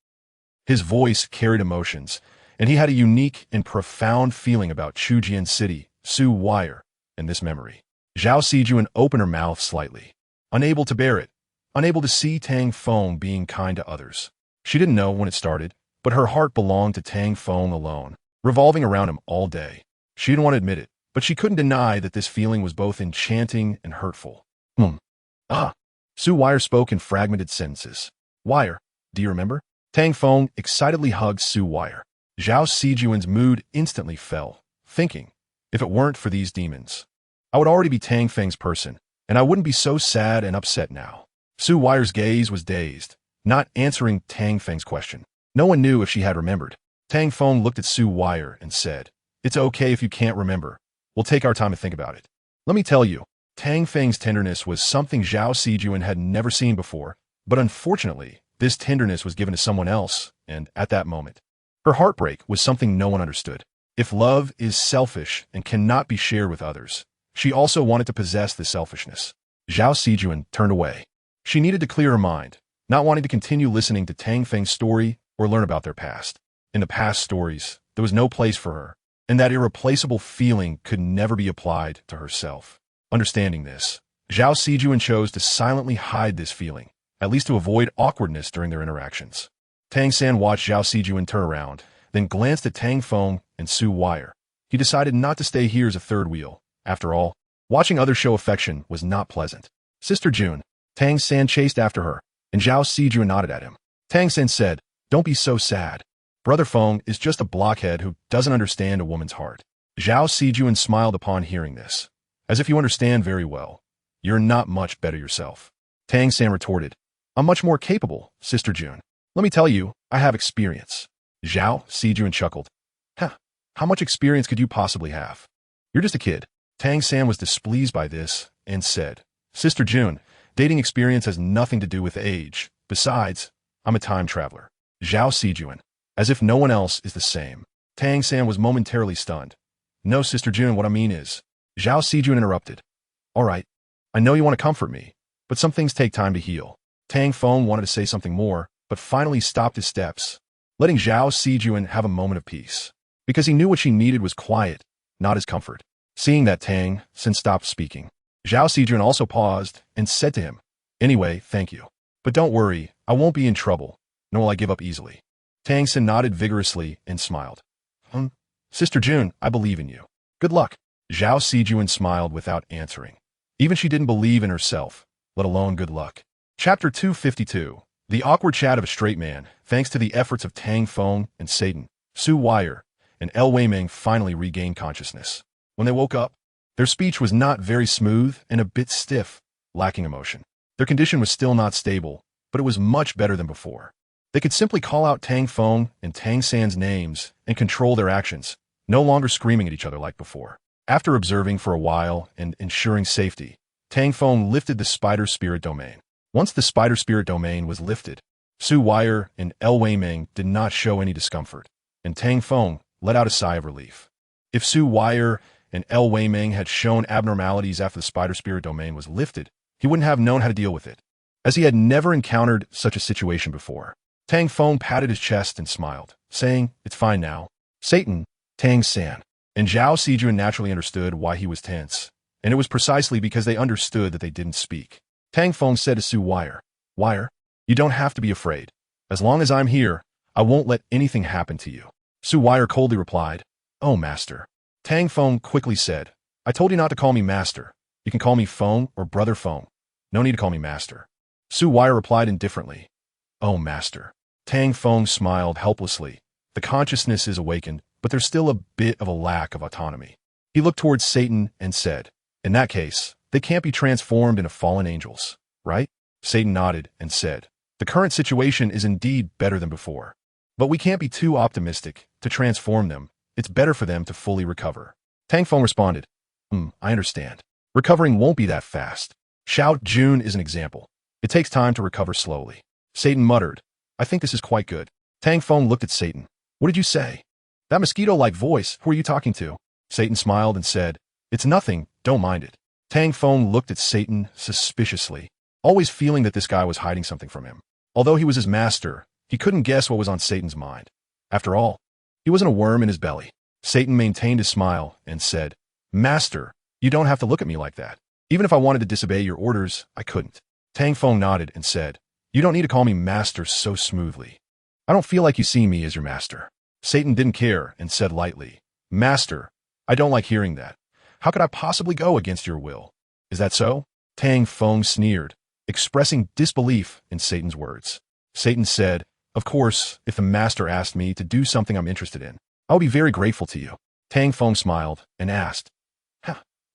His voice carried emotions, and he had a unique and profound feeling about Chujian City, Su Wire, and this memory. Zhao Sijuan opened her mouth slightly, unable to bear it, unable to see Tang Feng being kind to others. She didn't know when it started, but her heart belonged to Tang Feng alone, revolving around him all day. She didn't want to admit it, but she couldn't deny that this feeling was both enchanting and hurtful. Su Wire spoke in fragmented sentences. Wire, do you remember? Tang Feng excitedly hugged Su Wire. Zhao Sijuan's mood instantly fell, thinking, if it weren't for these demons, I would already be Tang Feng's person, and I wouldn't be so sad and upset now. Su Wire's gaze was dazed, not answering Tang Feng's question. No one knew if she had remembered. Tang Feng looked at Su Wire and said, it's okay if you can't remember. We'll take our time to think about it. Let me tell you, Tang Feng's tenderness was something Zhao Sijuan had never seen before, but unfortunately, this tenderness was given to someone else, and at that moment, her heartbreak was something no one understood. If love is selfish and cannot be shared with others, she also wanted to possess this selfishness. Zhao Sijuan turned away. She needed to clear her mind, not wanting to continue listening to Tang Feng's story or learn about their past. In the past stories, there was no place for her, and that irreplaceable feeling could never be applied to herself. Understanding this, Zhao Sijuan chose to silently hide this feeling, at least to avoid awkwardness during their interactions. Tang San watched Zhao Sijuan turn around, then glanced at Tang Feng and Su Wire. He decided not to stay here as a third wheel. After all, watching others show affection was not pleasant. Sister June, Tang San chased after her, and Zhao Sijuan nodded at him. Tang San said, don't be so sad. Brother Feng is just a blockhead who doesn't understand a woman's heart. Zhao Sijuan smiled upon hearing this. As if you understand very well. You're not much better yourself. Tang San retorted. I'm much more capable, Sister June. Let me tell you, I have experience. Zhao Sijuan chuckled. Huh, how much experience could you possibly have? You're just a kid. Tang San was displeased by this and said, Sister June, dating experience has nothing to do with age. Besides, I'm a time traveler. Zhao Sijuan. As if no one else is the same. Tang San was momentarily stunned. No, Sister June, what I mean is. Zhao Sijuan interrupted. All right, I know you want to comfort me, but some things take time to heal. Tang Feng wanted to say something more, but finally stopped his steps, letting Zhao Sijuan have a moment of peace. Because he knew what she needed was quiet, not his comfort. Seeing that, Tang San stopped speaking. Zhao Sijuan also paused and said to him, Anyway, thank you. But don't worry, I won't be in trouble, nor will I give up easily. Tang San nodded vigorously and smiled. Sister June, I believe in you. Good luck. Zhao Sijuan smiled without answering. Even she didn't believe in herself, let alone good luck. Chapter 252. The awkward chat of a straight man, thanks to the efforts of Tang Feng and Satan, Su Wire, and El Weiming finally regained consciousness. When they woke up, their speech was not very smooth and a bit stiff, lacking emotion. Their condition was still not stable, but it was much better than before. They could simply call out Tang Feng and Tang San's names and control their actions, no longer screaming at each other like before. After observing for a while and ensuring safety, Tang Feng lifted the Spider Spirit Domain. Once the Spider Spirit Domain was lifted, Su Wire and El Weiming did not show any discomfort, and Tang Feng let out a sigh of relief. If Su Wire and El Weiming had shown abnormalities after the Spider Spirit Domain was lifted, he wouldn't have known how to deal with it, as he had never encountered such a situation before. Tang Feng patted his chest and smiled, saying, It's fine now. Satan, Tang San, and Zhao Sijuan naturally understood why he was tense, and it was precisely because they understood that they didn't speak. Tang Feng said to Su Wire, Wire, you don't have to be afraid. As long as I'm here, I won't let anything happen to you. Su Wire coldly replied, Oh, Master. Tang Feng quickly said, I told you not to call me Master. You can call me Feng or Brother Feng. No need to call me Master. Su Wire replied indifferently, Oh, Master. Tang Feng smiled helplessly. The consciousness is awakened, but there's still a bit of a lack of autonomy. He looked towards Satan and said, In that case, they can't be transformed into fallen angels, right? Satan nodded and said, The current situation is indeed better than before. But we can't be too optimistic to transform them. It's better for them to fully recover. Tang Feng responded, I understand. Recovering won't be that fast. Xiao Jun is an example. It takes time to recover slowly. Satan muttered, I think this is quite good. Tang Feng looked at Satan. What did you say? That mosquito-like voice, who are you talking to? Satan smiled and said, It's nothing, don't mind it. Tang Feng looked at Satan suspiciously, always feeling that this guy was hiding something from him. Although he was his master, he couldn't guess what was on Satan's mind. After all, he wasn't a worm in his belly. Satan maintained his smile and said, Master, you don't have to look at me like that. Even if I wanted to disobey your orders, I couldn't. Tang Feng nodded and said, You don't need to call me master so smoothly. I don't feel like you see me as your master. Satan didn't care and said lightly, Master, I don't like hearing that. How could I possibly go against your will? Is that so? Tang Feng sneered, expressing disbelief in Satan's words. Satan said, Of course, if the master asked me to do something I'm interested in, I'll be very grateful to you. Tang Feng smiled and asked,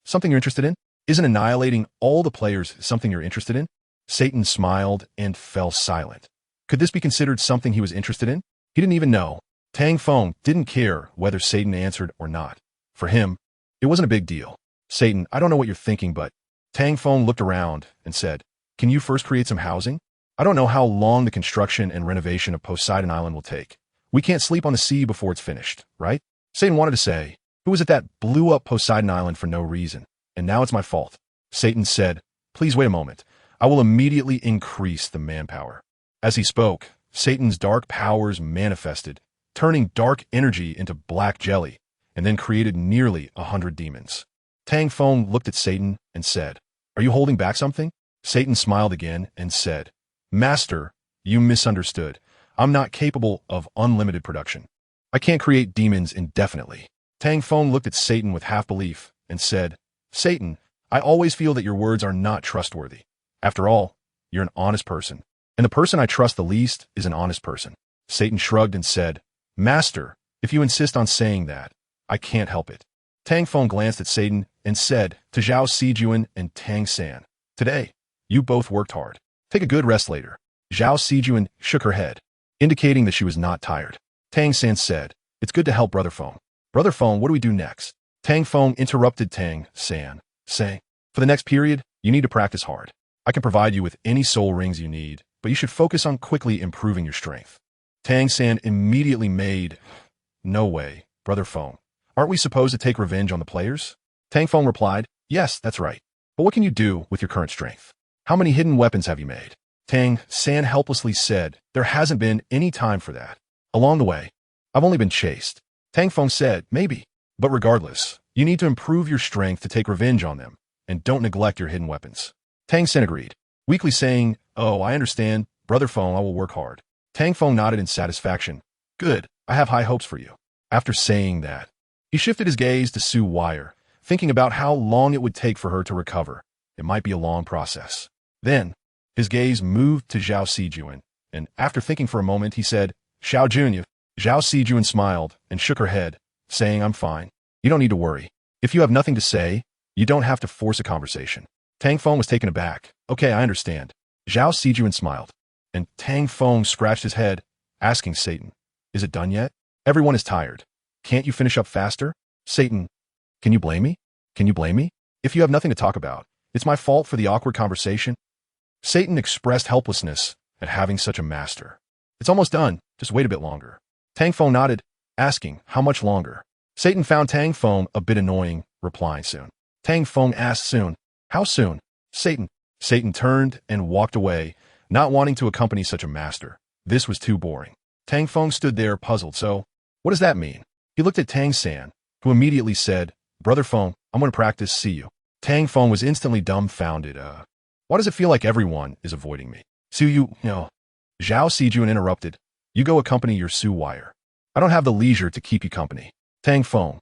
Something you're interested in? Isn't annihilating all the players something you're interested in? Satan smiled and fell silent. Could this be considered something he was interested in? He didn't even know. Tang Feng didn't care whether Satan answered or not. For him, it wasn't a big deal. Satan, I don't know what you're thinking, but... Tang Feng looked around and said, Can you first create some housing? I don't know how long the construction and renovation of Poseidon Island will take. We can't sleep on the sea before it's finished, right? Satan wanted to say, Who was it that blew up Poseidon Island for no reason? And now it's my fault. Satan said, Please wait a moment. I will immediately increase the manpower. As he spoke, Satan's dark powers manifested, turning dark energy into black jelly, and then created nearly 100 demons. Tang Feng looked at Satan and said, Are you holding back something? Satan smiled again and said, Master, you misunderstood. I'm not capable of unlimited production. I can't create demons indefinitely. Tang Feng looked at Satan with half-belief and said, Satan, I always feel that your words are not trustworthy. After all, you're an honest person, and the person I trust the least is an honest person. Satan shrugged and said, Master, if you insist on saying that, I can't help it. Tang Feng glanced at Satan and said to Zhao Sijuan and Tang San, "Today, you both worked hard. Take a good rest later." Zhao Sijuan shook her head, indicating that she was not tired. Tang San said, "It's good to help Brother Feng." "Brother Feng, what do we do next?" Tang Feng interrupted Tang San, saying, "For the next period, you need to practice hard. I can provide you with any soul rings you need, but you should focus on quickly improving your strength." Tang San immediately made, "No way, Brother Feng. Aren't we supposed to take revenge on the players?" Tang Feng replied, "Yes, that's right. But what can you do with your current strength? How many hidden weapons have you made?" Tang San helplessly said, "There hasn't been any time for that. Along the way, I've only been chased." Tang Feng said, "Maybe. But regardless, you need to improve your strength to take revenge on them, and don't neglect your hidden weapons." Tang San agreed, weakly saying, "Oh, I understand. Brother Feng, I will work hard." Tang Feng nodded in satisfaction. "Good, I have high hopes for you." After saying that, he shifted his gaze to Su Wire, thinking about how long it would take for her to recover. It might be a long process. Then, his gaze moved to Zhao Sijuan, and after thinking for a moment, he said, "Xiao Junyue." Zhao Sijuan smiled and shook her head, saying, "I'm fine. You don't need to worry. If you have nothing to say, you don't have to force a conversation." Tang Feng was taken aback. "Okay, I understand." Zhao Sijuan smiled, and Tang Feng scratched his head, asking Satan, "Is it done yet? Everyone is tired. Can't you finish up faster?" Satan, "Can you blame me? Can you blame me? If you have nothing to talk about, it's my fault for the awkward conversation." Satan expressed helplessness at having such a master. "It's almost done. Just wait a bit longer." Tang Feng nodded, asking, "How much longer?" Satan found Tang Feng a bit annoying, replying, "Soon." Tang Feng asked soon, "How soon?" Satan turned and walked away, not wanting to accompany such a master. This was too boring. Tang Feng stood there puzzled. "So, what does that mean?" He looked at Tang San, who immediately said, "Brother Feng, I'm going to practice, see you." Tang Feng was instantly dumbfounded. Why does it feel like everyone is avoiding me?" "See you, no." Zhao Sijuan interrupted, "You go accompany your Su Wire. I don't have the leisure to keep you company." Tang Feng,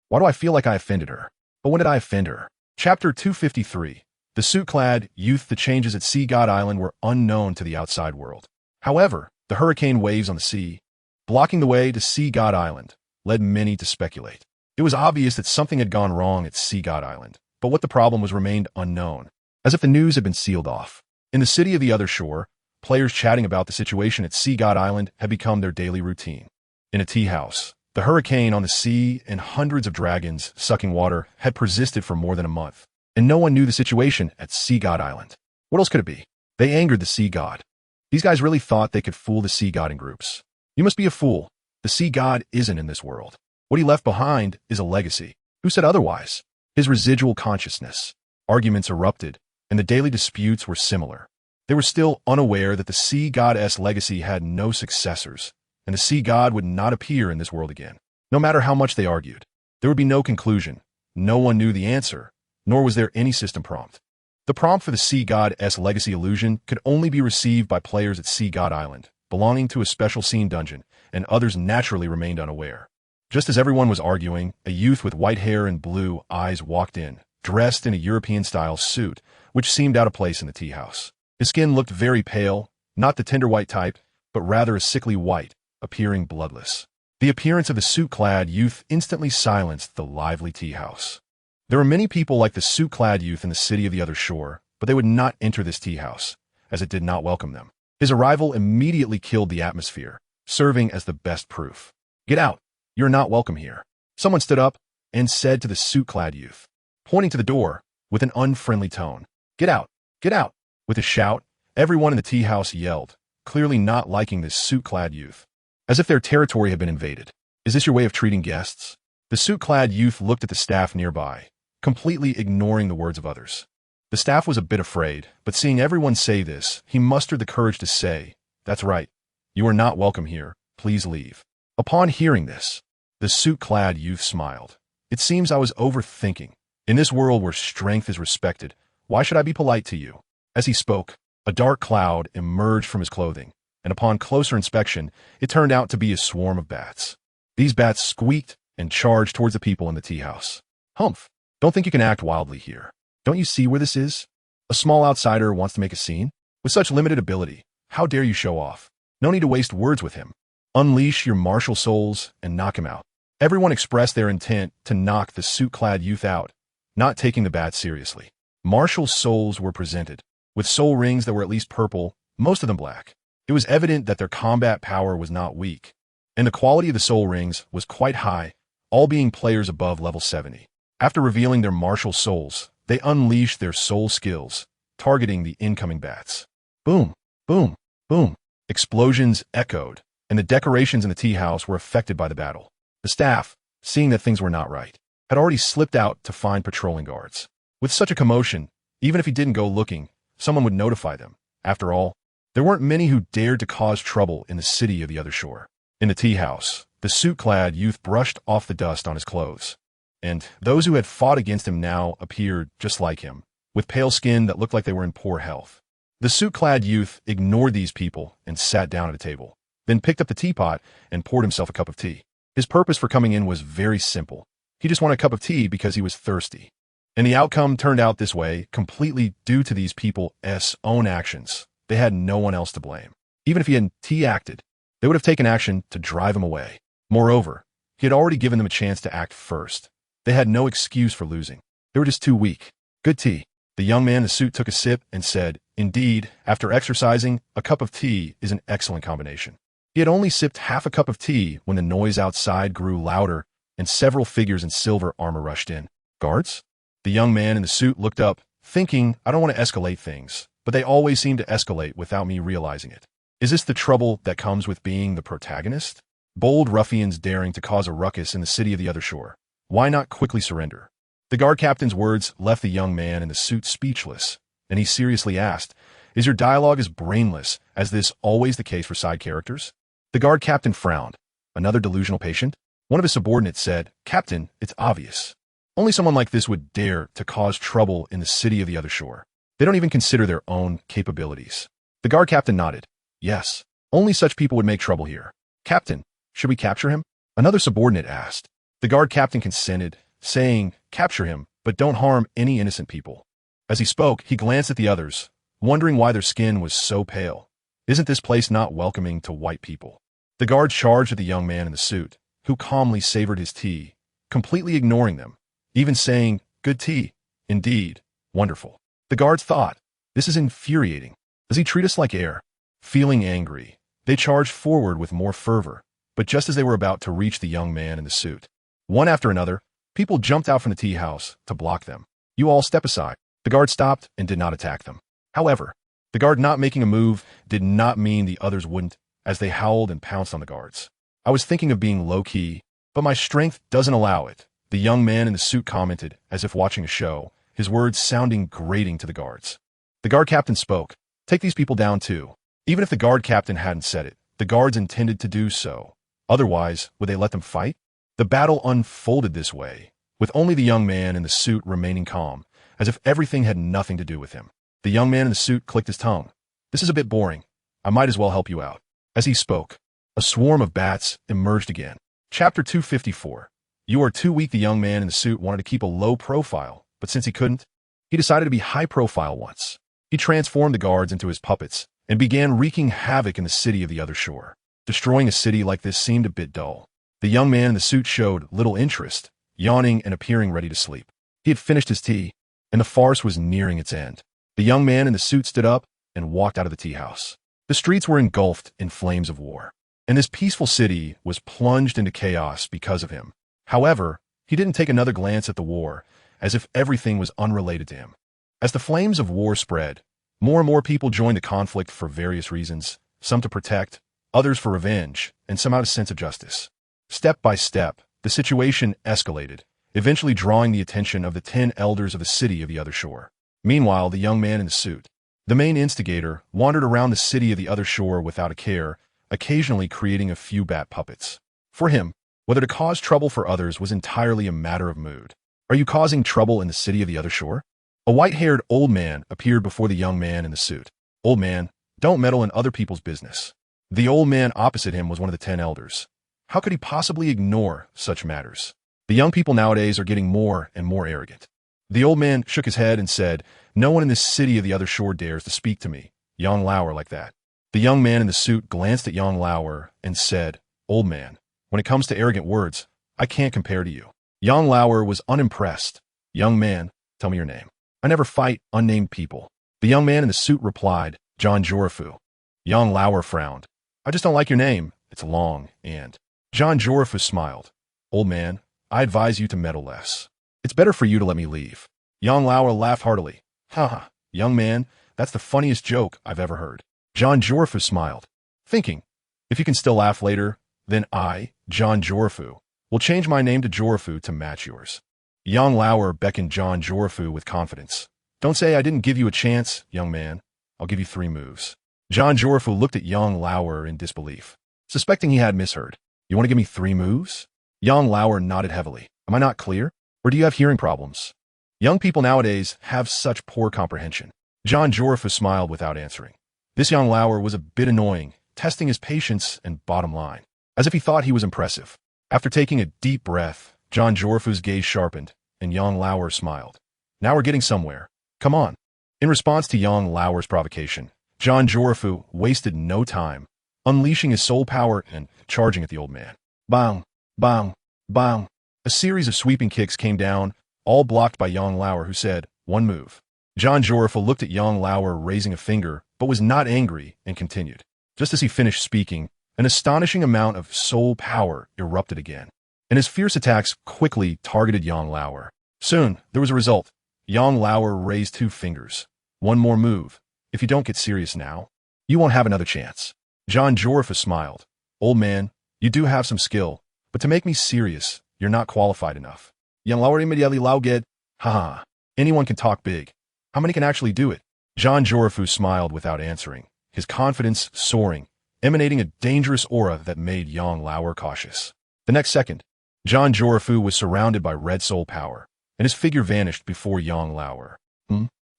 "Why do I feel like I offended her? But when did I offend her?" Chapter 253. The suit-clad youth. The changes at Sea God Island were unknown to the outside world. However, the hurricane waves on the sea, blocking the way to Sea God Island, led many to speculate. It was obvious that something had gone wrong at Sea God Island, but what the problem was remained unknown, as if the news had been sealed off. In the city of the other shore, players chatting about the situation at Sea God Island had become their daily routine. In a tea house, the hurricane on the sea and hundreds of dragons sucking water had persisted for more than a month, and no one knew the situation at Sea God Island. What else could it be? They angered the Sea God. These guys really thought they could fool the Sea God in groups. You must be a fool. The Sea God isn't in this world. What he left behind is a legacy. Who said otherwise? His residual consciousness. Arguments erupted, and the daily disputes were similar. They were still unaware that the Sea God's legacy had no successors, and the Sea God would not appear in this world again. No matter how much they argued, there would be no conclusion. No one knew the answer, nor was there any system prompt. The prompt for the Sea God's legacy illusion could only be received by players at Sea God Island, belonging to a special scene dungeon, and others naturally remained unaware. Just as everyone was arguing, a youth with white hair and blue eyes walked in, dressed in a European-style suit, which seemed out of place in the tea house. His skin looked very pale, not the tender white type, but rather a sickly white, appearing bloodless. The appearance of the suit-clad youth instantly silenced the lively tea house. There were many people like the suit-clad youth in the city of the other shore, but they would not enter this tea house, as it did not welcome them. His arrival immediately killed the atmosphere, serving as the best proof. "Get out! You're not welcome here." Someone stood up and said to the suit-clad youth, pointing to the door with an unfriendly tone, "Get out! Get out!" With a shout, everyone in the tea house yelled, clearly not liking this suit-clad youth, as if their territory had been invaded. "Is this your way of treating guests?" The suit-clad youth looked at the staff nearby, completely ignoring the words of others. The staff was a bit afraid, but seeing everyone say this, he mustered the courage to say, "That's right. You are not welcome here. Please leave." Upon hearing this, the suit-clad youth smiled. "It seems I was overthinking. In this world where strength is respected, why should I be polite to you?" As he spoke, a dark cloud emerged from his clothing, and upon closer inspection, it turned out to be a swarm of bats. These bats squeaked and charged towards the people in the tea house. "Humph! Don't think you can act wildly here. Don't you see where this is? A small outsider wants to make a scene? With such limited ability, how dare you show off? No need to waste words with him. Unleash your martial souls and knock him out." Everyone expressed their intent to knock the suit-clad youth out, not taking the bats seriously. Martial souls were presented, with soul rings that were at least purple, most of them black. It was evident that their combat power was not weak, and the quality of the soul rings was quite high, all being players above level 70. After revealing their martial souls, they unleashed their soul skills, targeting the incoming bats. Boom, boom, boom. Explosions echoed, and the decorations in the tea house were affected by the battle. The staff, seeing that things were not right, had already slipped out to find patrolling guards. With such a commotion, even if he didn't go looking, someone would notify them. After all, there weren't many who dared to cause trouble in the city of the other shore. In the tea house, the suit-clad youth brushed off the dust on his clothes, and those who had fought against him now appeared just like him, with pale skin that looked like they were in poor health. The suit-clad youth ignored these people and sat down at a table, then picked up the teapot and poured himself a cup of tea. His purpose for coming in was very simple. He just wanted a cup of tea because he was thirsty. And the outcome turned out this way completely due to these people's own actions. They had no one else to blame. Even if he hadn't acted, they would have taken action to drive him away. Moreover, he had already given them a chance to act first. They had no excuse for losing. They were just too weak. Good tea. The young man in the suit took a sip and said, "Indeed, after exercising, a cup of tea is an excellent combination." He had only sipped half a cup of tea when the noise outside grew louder and several figures in silver armor rushed in. Guards? The young man in the suit looked up, thinking, I don't want to escalate things, but they always seem to escalate without me realizing it. Is this the trouble that comes with being the protagonist? Bold ruffians daring to cause a ruckus in the city of the other shore. Why not quickly surrender? The guard captain's words left the young man in the suit speechless, and he seriously asked, "Is your dialogue as brainless as this always the case for side characters?" The guard captain frowned. Another delusional patient? One of his subordinates said, "Captain, it's obvious. Only someone like this would dare to cause trouble in the city of the other shore. They don't even consider their own capabilities." The guard captain nodded. "Yes, only such people would make trouble here. Captain, should we capture him?" Another subordinate asked. The guard captain consented, saying, "Capture him, but don't harm any innocent people." As he spoke, he glanced at the others, wondering why their skin was so pale. Isn't this place not welcoming to white people? The guard charged at the young man in the suit, who calmly savored his tea, completely ignoring them, even saying, "Good tea. Indeed. Wonderful." The guards thought, "This is infuriating. Does he treat us like air?" Feeling angry, they charged forward with more fervor, but just as they were about to reach the young man in the suit, one after another, people jumped out from the tea house to block them. "You all step aside." The guard stopped and did not attack them. However, the guard not making a move did not mean the others wouldn't, as they howled and pounced on the guards. "I was thinking of being low-key, but my strength doesn't allow it," the young man in the suit commented, as if watching a show, his words sounding grating to the guards. The guard captain spoke. "Take these people down too." Even if the guard captain hadn't said it, the guards intended to do so. Otherwise, would they let them fight? The battle unfolded this way, with only the young man in the suit remaining calm, as if everything had nothing to do with him. The young man in the suit clicked his tongue. "This is a bit boring. I might as well help you out." As he spoke, a swarm of bats emerged again. Chapter 254. You are too weak. The young man in the suit wanted to keep a low profile, but since he couldn't, he decided to be high profile once. He transformed the guards into his puppets and began wreaking havoc in the city of the other shore. Destroying a city like this seemed a bit dull. The young man in the suit showed little interest, yawning and appearing ready to sleep. He had finished his tea, and the farce was nearing its end. The young man in the suit stood up and walked out of the tea house. The streets were engulfed in flames of war, and this peaceful city was plunged into chaos because of him. However, he didn't take another glance at the war, as if everything was unrelated to him. As the flames of war spread, more and more people joined the conflict for various reasons, some to protect, others for revenge, and some out of sense of justice. Step by step, the situation escalated, eventually drawing the attention of the 10 elders of the city of the other shore. Meanwhile, the young man in the suit, the main instigator, wandered around the city of the other shore without a care, occasionally creating a few bat puppets. For him, whether to cause trouble for others was entirely a matter of mood. "Are you causing trouble in the city of the other shore?" A white-haired old man appeared before the young man in the suit. "Old man, don't meddle in other people's business." The old man opposite him was one of the 10 elders. How could he possibly ignore such matters? The young people nowadays are getting more and more arrogant. The old man shook his head and said, "No one in this city of the other shore dares to speak to me, Yang Lauer, like that." The young man in the suit glanced at Yang Lauer and said, "Old man, when it comes to arrogant words, I can't compare to you. Yang Lauer was unimpressed. Young man, tell me your name. I never fight unnamed people. The young man in the suit replied, John Jorifu. Yang Lauer frowned. I just don't like your name. It's long, and John Jorifu smiled. Old man, I advise you to meddle less. It's better for you to let me leave. Yang Lauer laughed heartily. Ha, young man, that's the funniest joke I've ever heard. John Jorifu smiled, thinking, if you can still laugh later, then I, John Jorifu, will change my name to Jorifu to match yours. Yang Lauer beckoned John Jorifu with confidence. Don't say I didn't give you a chance, young man. I'll give you 3 moves. John Jorifu looked at Yang Lauer in disbelief, suspecting he had misheard. You want to give me 3 moves? Yang Lauer nodded heavily. Am I not clear? Or do you have hearing problems? Young people nowadays have such poor comprehension. John Jorifu smiled without answering. This Yang Lauer was a bit annoying, testing his patience and bottom line, as if he thought he was impressive. After taking a deep breath, John Jorifu's gaze sharpened, and Yang Lauer smiled. Now we're getting somewhere. Come on. In response to Yang Lauer's provocation, John Jorifu wasted no time, unleashing his soul power and charging at the old man. Bang, bang, bang. A series of sweeping kicks came down, all blocked by Yang Lauer, who said, 1 move. John Jorifu looked at Yang Lauer raising a finger, but was not angry, and continued. Just as he finished speaking, an astonishing amount of soul power erupted again, and his fierce attacks quickly targeted Yang Lauer. Soon, there was a result. Yang Lauer raised 2 fingers. 1 more move. If you don't get serious now, you won't have another chance. John Jorifu smiled. Old man, you do have some skill, but to make me serious, you're not qualified enough. Yang Lauer immediately laughed. Haha, anyone can talk big. How many can actually do it? John Jorifu smiled without answering, his confidence soaring, emanating a dangerous aura that made Yang Lauer cautious. The next second, John Jorifu was surrounded by red soul power, and his figure vanished before Yang Lauer.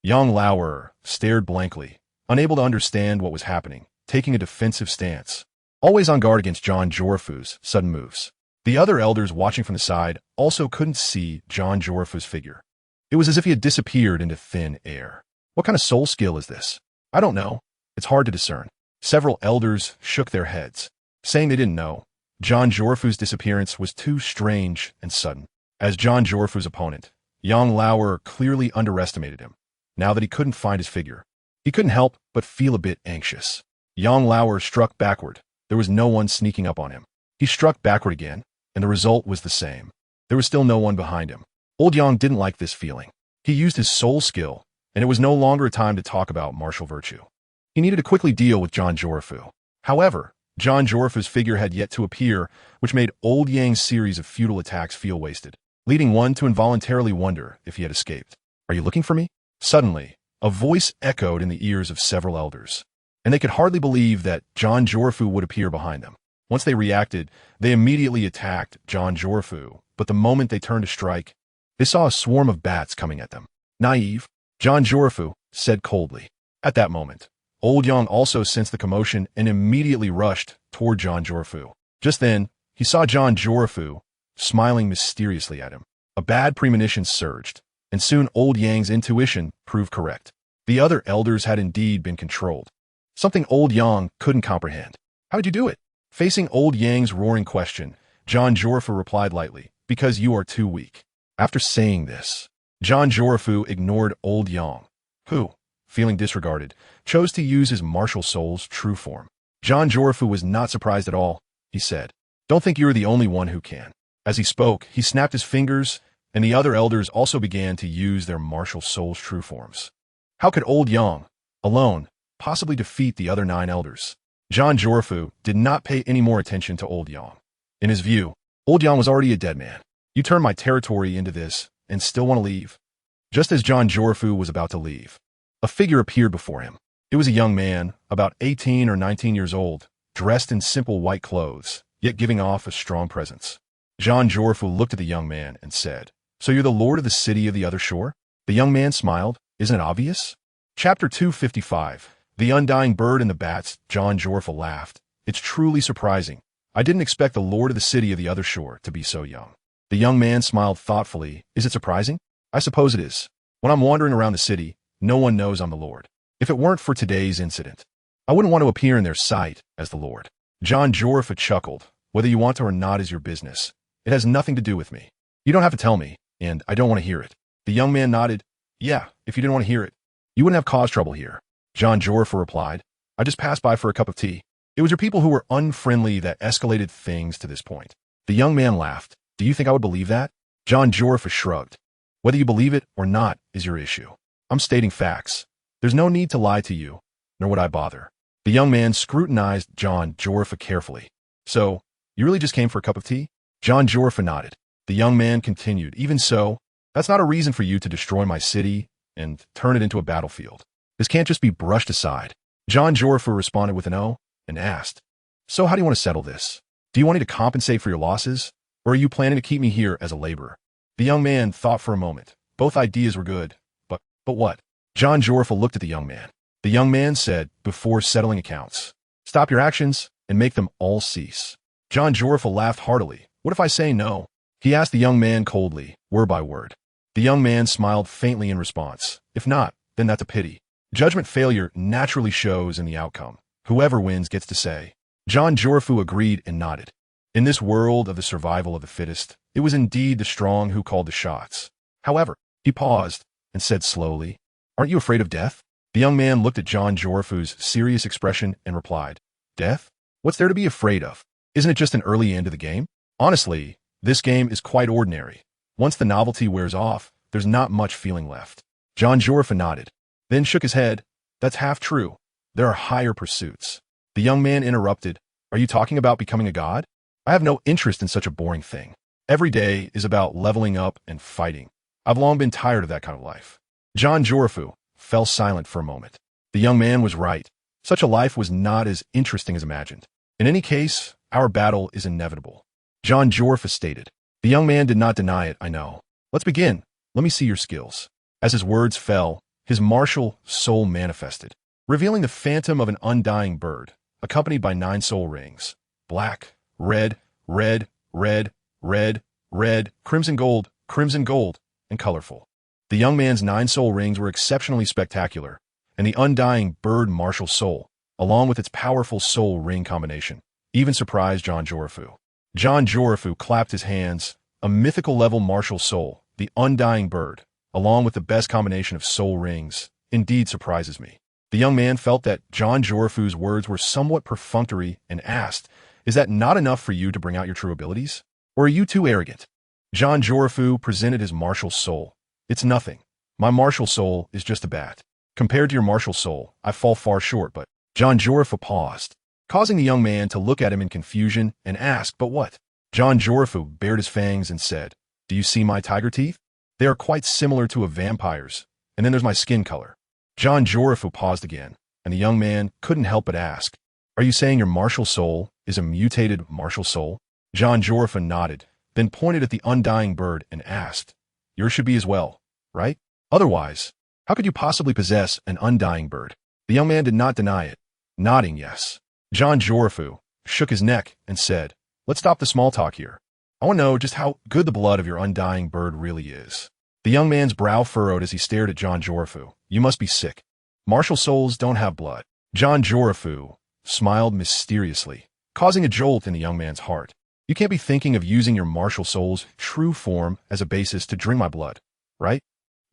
Yang Lauer stared blankly, unable to understand what was happening, taking a defensive stance, always on guard against John Jorifu's sudden moves. The other elders watching from the side also couldn't see John Jorifu's figure. It was as if he had disappeared into thin air. What kind of soul skill is this? I don't know. It's hard to discern. Several elders shook their heads, saying they didn't know. John Jorifu's disappearance was too strange and sudden. As John Jorifu's opponent, Yang Lauer clearly underestimated him. Now that he couldn't find his figure, he couldn't help but feel a bit anxious. Yang Lauer struck backward. There was no one sneaking up on him. He struck backward again, and the result was the same. There was still no one behind him. Old Yang didn't like this feeling. He used his soul skill, and it was no longer a time to talk about martial virtue. He needed to quickly deal with John Jorifu. However, John Jorifu's figure had yet to appear, which made Old Yang's series of futile attacks feel wasted, leading one to involuntarily wonder if he had escaped. Are you looking for me? Suddenly, a voice echoed in the ears of several elders, and they could hardly believe that John Jorifu would appear behind them. Once they reacted, they immediately attacked John Jorifu, but the moment they turned to strike, they saw a swarm of bats coming at them. Naive, John Jorifu said coldly. At that moment, Old Yang also sensed the commotion and immediately rushed toward John Jorifu. Just then, he saw John Jorifu smiling mysteriously at him. A bad premonition surged, and soon Old Yang's intuition proved correct. The other elders had indeed been controlled, something Old Yang couldn't comprehend. How did you do it? Facing Old Yang's roaring question, John Jorifu replied lightly, because you are too weak. After saying this, John Jorifu ignored Old Yang, who, feeling disregarded, chose to use his martial soul's true form. John Jorifu was not surprised at all. He said, Don't think you're the only one who can. As he spoke, he snapped his fingers, and the other elders also began to use their martial soul's true forms. How could Old Yang, alone, possibly defeat the other 9 elders? John Jorifu did not pay any more attention to Old Yang. In his view, Old Yang was already a dead man. You turned my territory into this, and still want to leave? Just as John Jorifu was about to leave, a figure appeared before him. It was a young man, about 18 or 19 years old, dressed in simple white clothes, yet giving off a strong presence. John Jorifu looked at the young man and said, So you're the lord of the city of the other shore? The young man smiled. Isn't it obvious? Chapter 255. The Undying Bird and the Bats. John Jorifu laughed. It's truly surprising. I didn't expect the lord of the city of the other shore to be so young. The young man smiled thoughtfully. Is it surprising? I suppose it is. When I'm wandering around the city, no one knows I'm the lord. If it weren't for today's incident, I wouldn't want to appear in their sight as the lord. John Jorifu chuckled. Whether you want to or not is your business. It has nothing to do with me. You don't have to tell me, and I don't want to hear it. The young man nodded. Yeah, if you didn't want to hear it, you wouldn't have caused trouble here. John Jorfa replied. I just passed by for a cup of tea. It was your people who were unfriendly that escalated things to this point. The young man laughed. Do you think I would believe that? John Jorfa shrugged. Whether you believe it or not is your issue. I'm stating facts. There's no need to lie to you, nor would I bother. The young man scrutinized John Jorfa carefully. So, you really just came for a cup of tea? John Jorfa nodded. The young man continued. Even so, that's not a reason for you to destroy my city and turn it into a battlefield. This can't just be brushed aside. John Jorfa responded with an O and asked, So how do you want to settle this? Do you want me to compensate for your losses? Or are you planning to keep me here as a laborer? The young man thought for a moment. Both ideas were good, but what? John Jorfa looked at the young man. The young man said, before settling accounts, stop your actions and make them all cease. John Jorfa laughed heartily. What if I say no? He asked the young man coldly, word by word. The young man smiled faintly in response. If not, then that's a pity. Judgment failure naturally shows in the outcome. Whoever wins gets to say. John Jorfu agreed and nodded. In this world of the survival of the fittest, it was indeed the strong who called the shots. However, he paused and said slowly, Aren't you afraid of death? The young man looked at John Jorfu's serious expression and replied, Death? What's there to be afraid of? Isn't it just an early end of the game? Honestly, this game is quite ordinary. Once the novelty wears off, there's not much feeling left. John Jorfa nodded, then shook his head. That's half true. There are higher pursuits. The young man interrupted. Are you talking about becoming a god? I have no interest in such a boring thing. Every day is about leveling up and fighting. I've long been tired of that kind of life. John Jorfu fell silent for a moment. The young man was right. Such a life was not as interesting as imagined. In any case, our battle is inevitable. John Jorfa stated. The young man did not deny it, I know. Let's begin. Let me see your skills. As his words fell, his martial soul manifested, revealing the phantom of an undying bird, accompanied by 9 soul rings. Black, red, red, red, red, red, crimson gold, and colorful. The young man's 9 soul rings were exceptionally spectacular, and the undying bird martial soul, along with its powerful soul ring combination, even surprised John Jorfu. John Jorfu clapped his hands. A mythical level martial soul, the undying bird, along with the best combination of soul rings, indeed surprises me. The young man felt that John Jorfu's words were somewhat perfunctory and asked, Is that not enough for you to bring out your true abilities? Or are you too arrogant? John Jorfu presented his martial soul. It's nothing. My martial soul is just a bat. Compared to your martial soul, I fall far short, but John Jorfu paused, causing the young man to look at him in confusion and ask, But what? John Jorfu bared his fangs and said, Do you see my tiger teeth? They are quite similar to a vampire's, and then there's my skin color. John Jorfu paused again, and the young man couldn't help but ask, Are you saying your martial soul is a mutated martial soul? John Jorfu nodded, then pointed at the undying bird and asked, Yours should be as well, right? Otherwise, how could you possibly possess an undying bird? The young man did not deny it, nodding yes. John Jorfu shook his neck and said, Let's stop the small talk here. I want to know just how good the blood of your undying bird really is. The young man's brow furrowed as he stared at John Jorfu. You must be sick. Martial souls don't have blood. John Jorfu smiled mysteriously, causing a jolt in the young man's heart. You can't be thinking of using your martial soul's true form as a basis to drink my blood, right?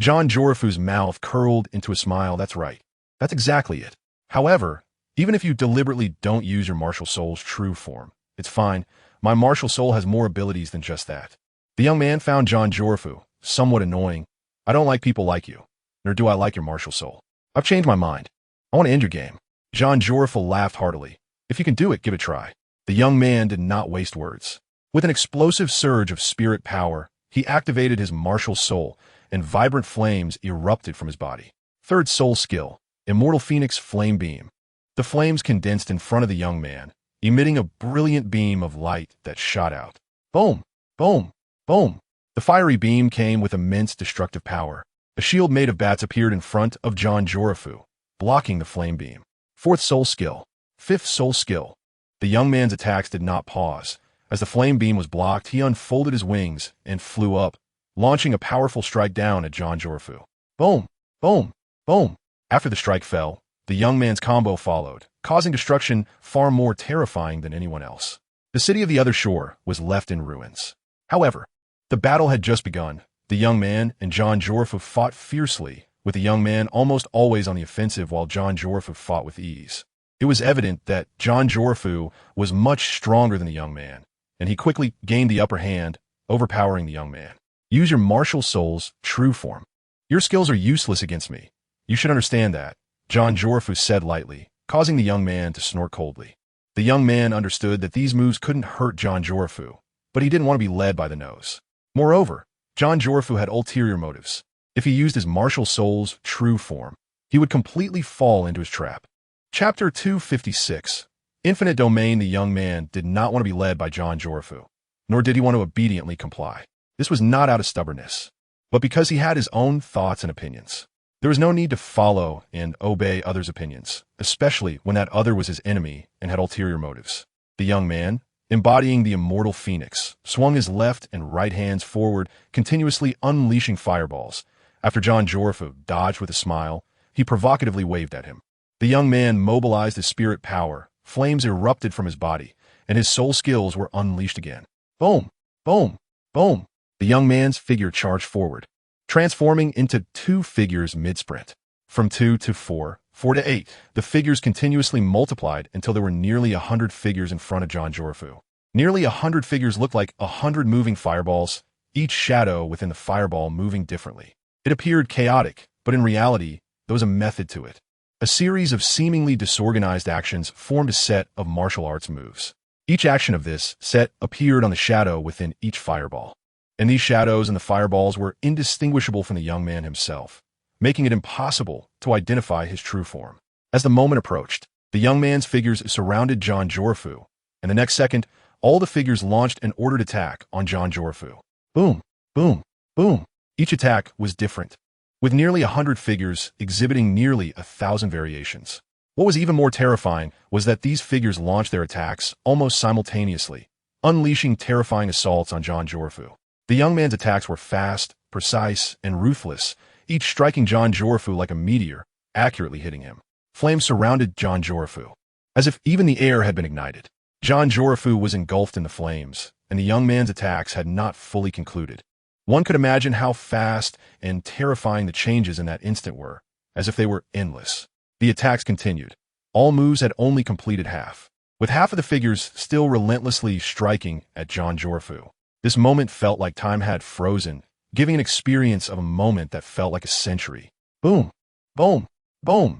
John Jorfu's mouth curled into a smile. That's right. That's exactly it. However, even if you deliberately don't use your martial soul's true form, it's fine. My martial soul has more abilities than just that. The young man found John Jorfu somewhat annoying. I don't like people like you, nor do I like your martial soul. I've changed my mind. I want to end your game. John Jorfu laughed heartily. If you can do it, give it a try. The young man did not waste words. With an explosive surge of spirit power, he activated his martial soul, and vibrant flames erupted from his body. Third soul skill, Immortal Phoenix Flame Beam. The flames condensed in front of the young man, emitting a brilliant beam of light that shot out. Boom! Boom! Boom! The fiery beam came with immense destructive power. A shield made of bats appeared in front of John Jorfu, blocking the flame beam. Fourth soul skill. Fifth soul skill. The young man's attacks did not pause. As the flame beam was blocked, he unfolded his wings and flew up, launching a powerful strike down at John Jorfu. Boom! Boom! Boom! After the strike fell, the young man's combo followed, causing destruction far more terrifying than anyone else. The city of the other shore was left in ruins. However, the battle had just begun. The young man and John Jorfu fought fiercely, with the young man almost always on the offensive while John Jorfu fought with ease. It was evident that John Jorfu was much stronger than the young man, and he quickly gained the upper hand, overpowering the young man. Use your martial soul's true form. Your skills are useless against me. You should understand that, John Jorfu said lightly, causing the young man to snort coldly. The young man understood that these moves couldn't hurt John Jorfu, but he didn't want to be led by the nose. Moreover, John Jorfu had ulterior motives. If he used his martial soul's true form, he would completely fall into his trap. Chapter 256. Infinite Domain. The young man did not want to be led by John Jorfu, nor did he want to obediently comply. This was not out of stubbornness, but because he had his own thoughts and opinions. There was no need to follow and obey others' opinions, especially when that other was his enemy and had ulterior motives. The young man, embodying the immortal phoenix, swung his left and right hands forward, continuously unleashing fireballs. After John Jorfu dodged with a smile, he provocatively waved at him. The young man mobilized his spirit power, flames erupted from his body, and his soul skills were unleashed again. Boom! Boom! Boom! The young man's figure charged forward, transforming into two figures mid-sprint. From 2 to 4, 4 to 8, the figures continuously multiplied until there were nearly 100 figures in front of John Jorfu. Nearly 100 figures looked like 100 moving fireballs, each shadow within the fireball moving differently. It appeared chaotic, but in reality, there was a method to it. A series of seemingly disorganized actions formed a set of martial arts moves. Each action of this set appeared on the shadow within each fireball, and these shadows and the fireballs were indistinguishable from the young man himself, making it impossible to identify his true form. As the moment approached, the young man's figures surrounded John Jorfu, and the next second, all the figures launched an ordered attack on John Jorfu. Boom, boom, boom. Each attack was different, with nearly 100 figures exhibiting nearly 1,000 variations. What was even more terrifying was that these figures launched their attacks almost simultaneously, unleashing terrifying assaults on John Jorfu. The young man's attacks were fast, precise, and ruthless, each striking John Jorfu like a meteor, accurately hitting him. Flames surrounded John Jorfu, as if even the air had been ignited. John Jorfu was engulfed in the flames, and the young man's attacks had not fully concluded. One could imagine how fast and terrifying the changes in that instant were, as if they were endless. The attacks continued. All moves had only completed half, with half of the figures still relentlessly striking at John Jorfu. This moment felt like time had frozen, giving an experience of a moment that felt like a century. Boom, boom, boom.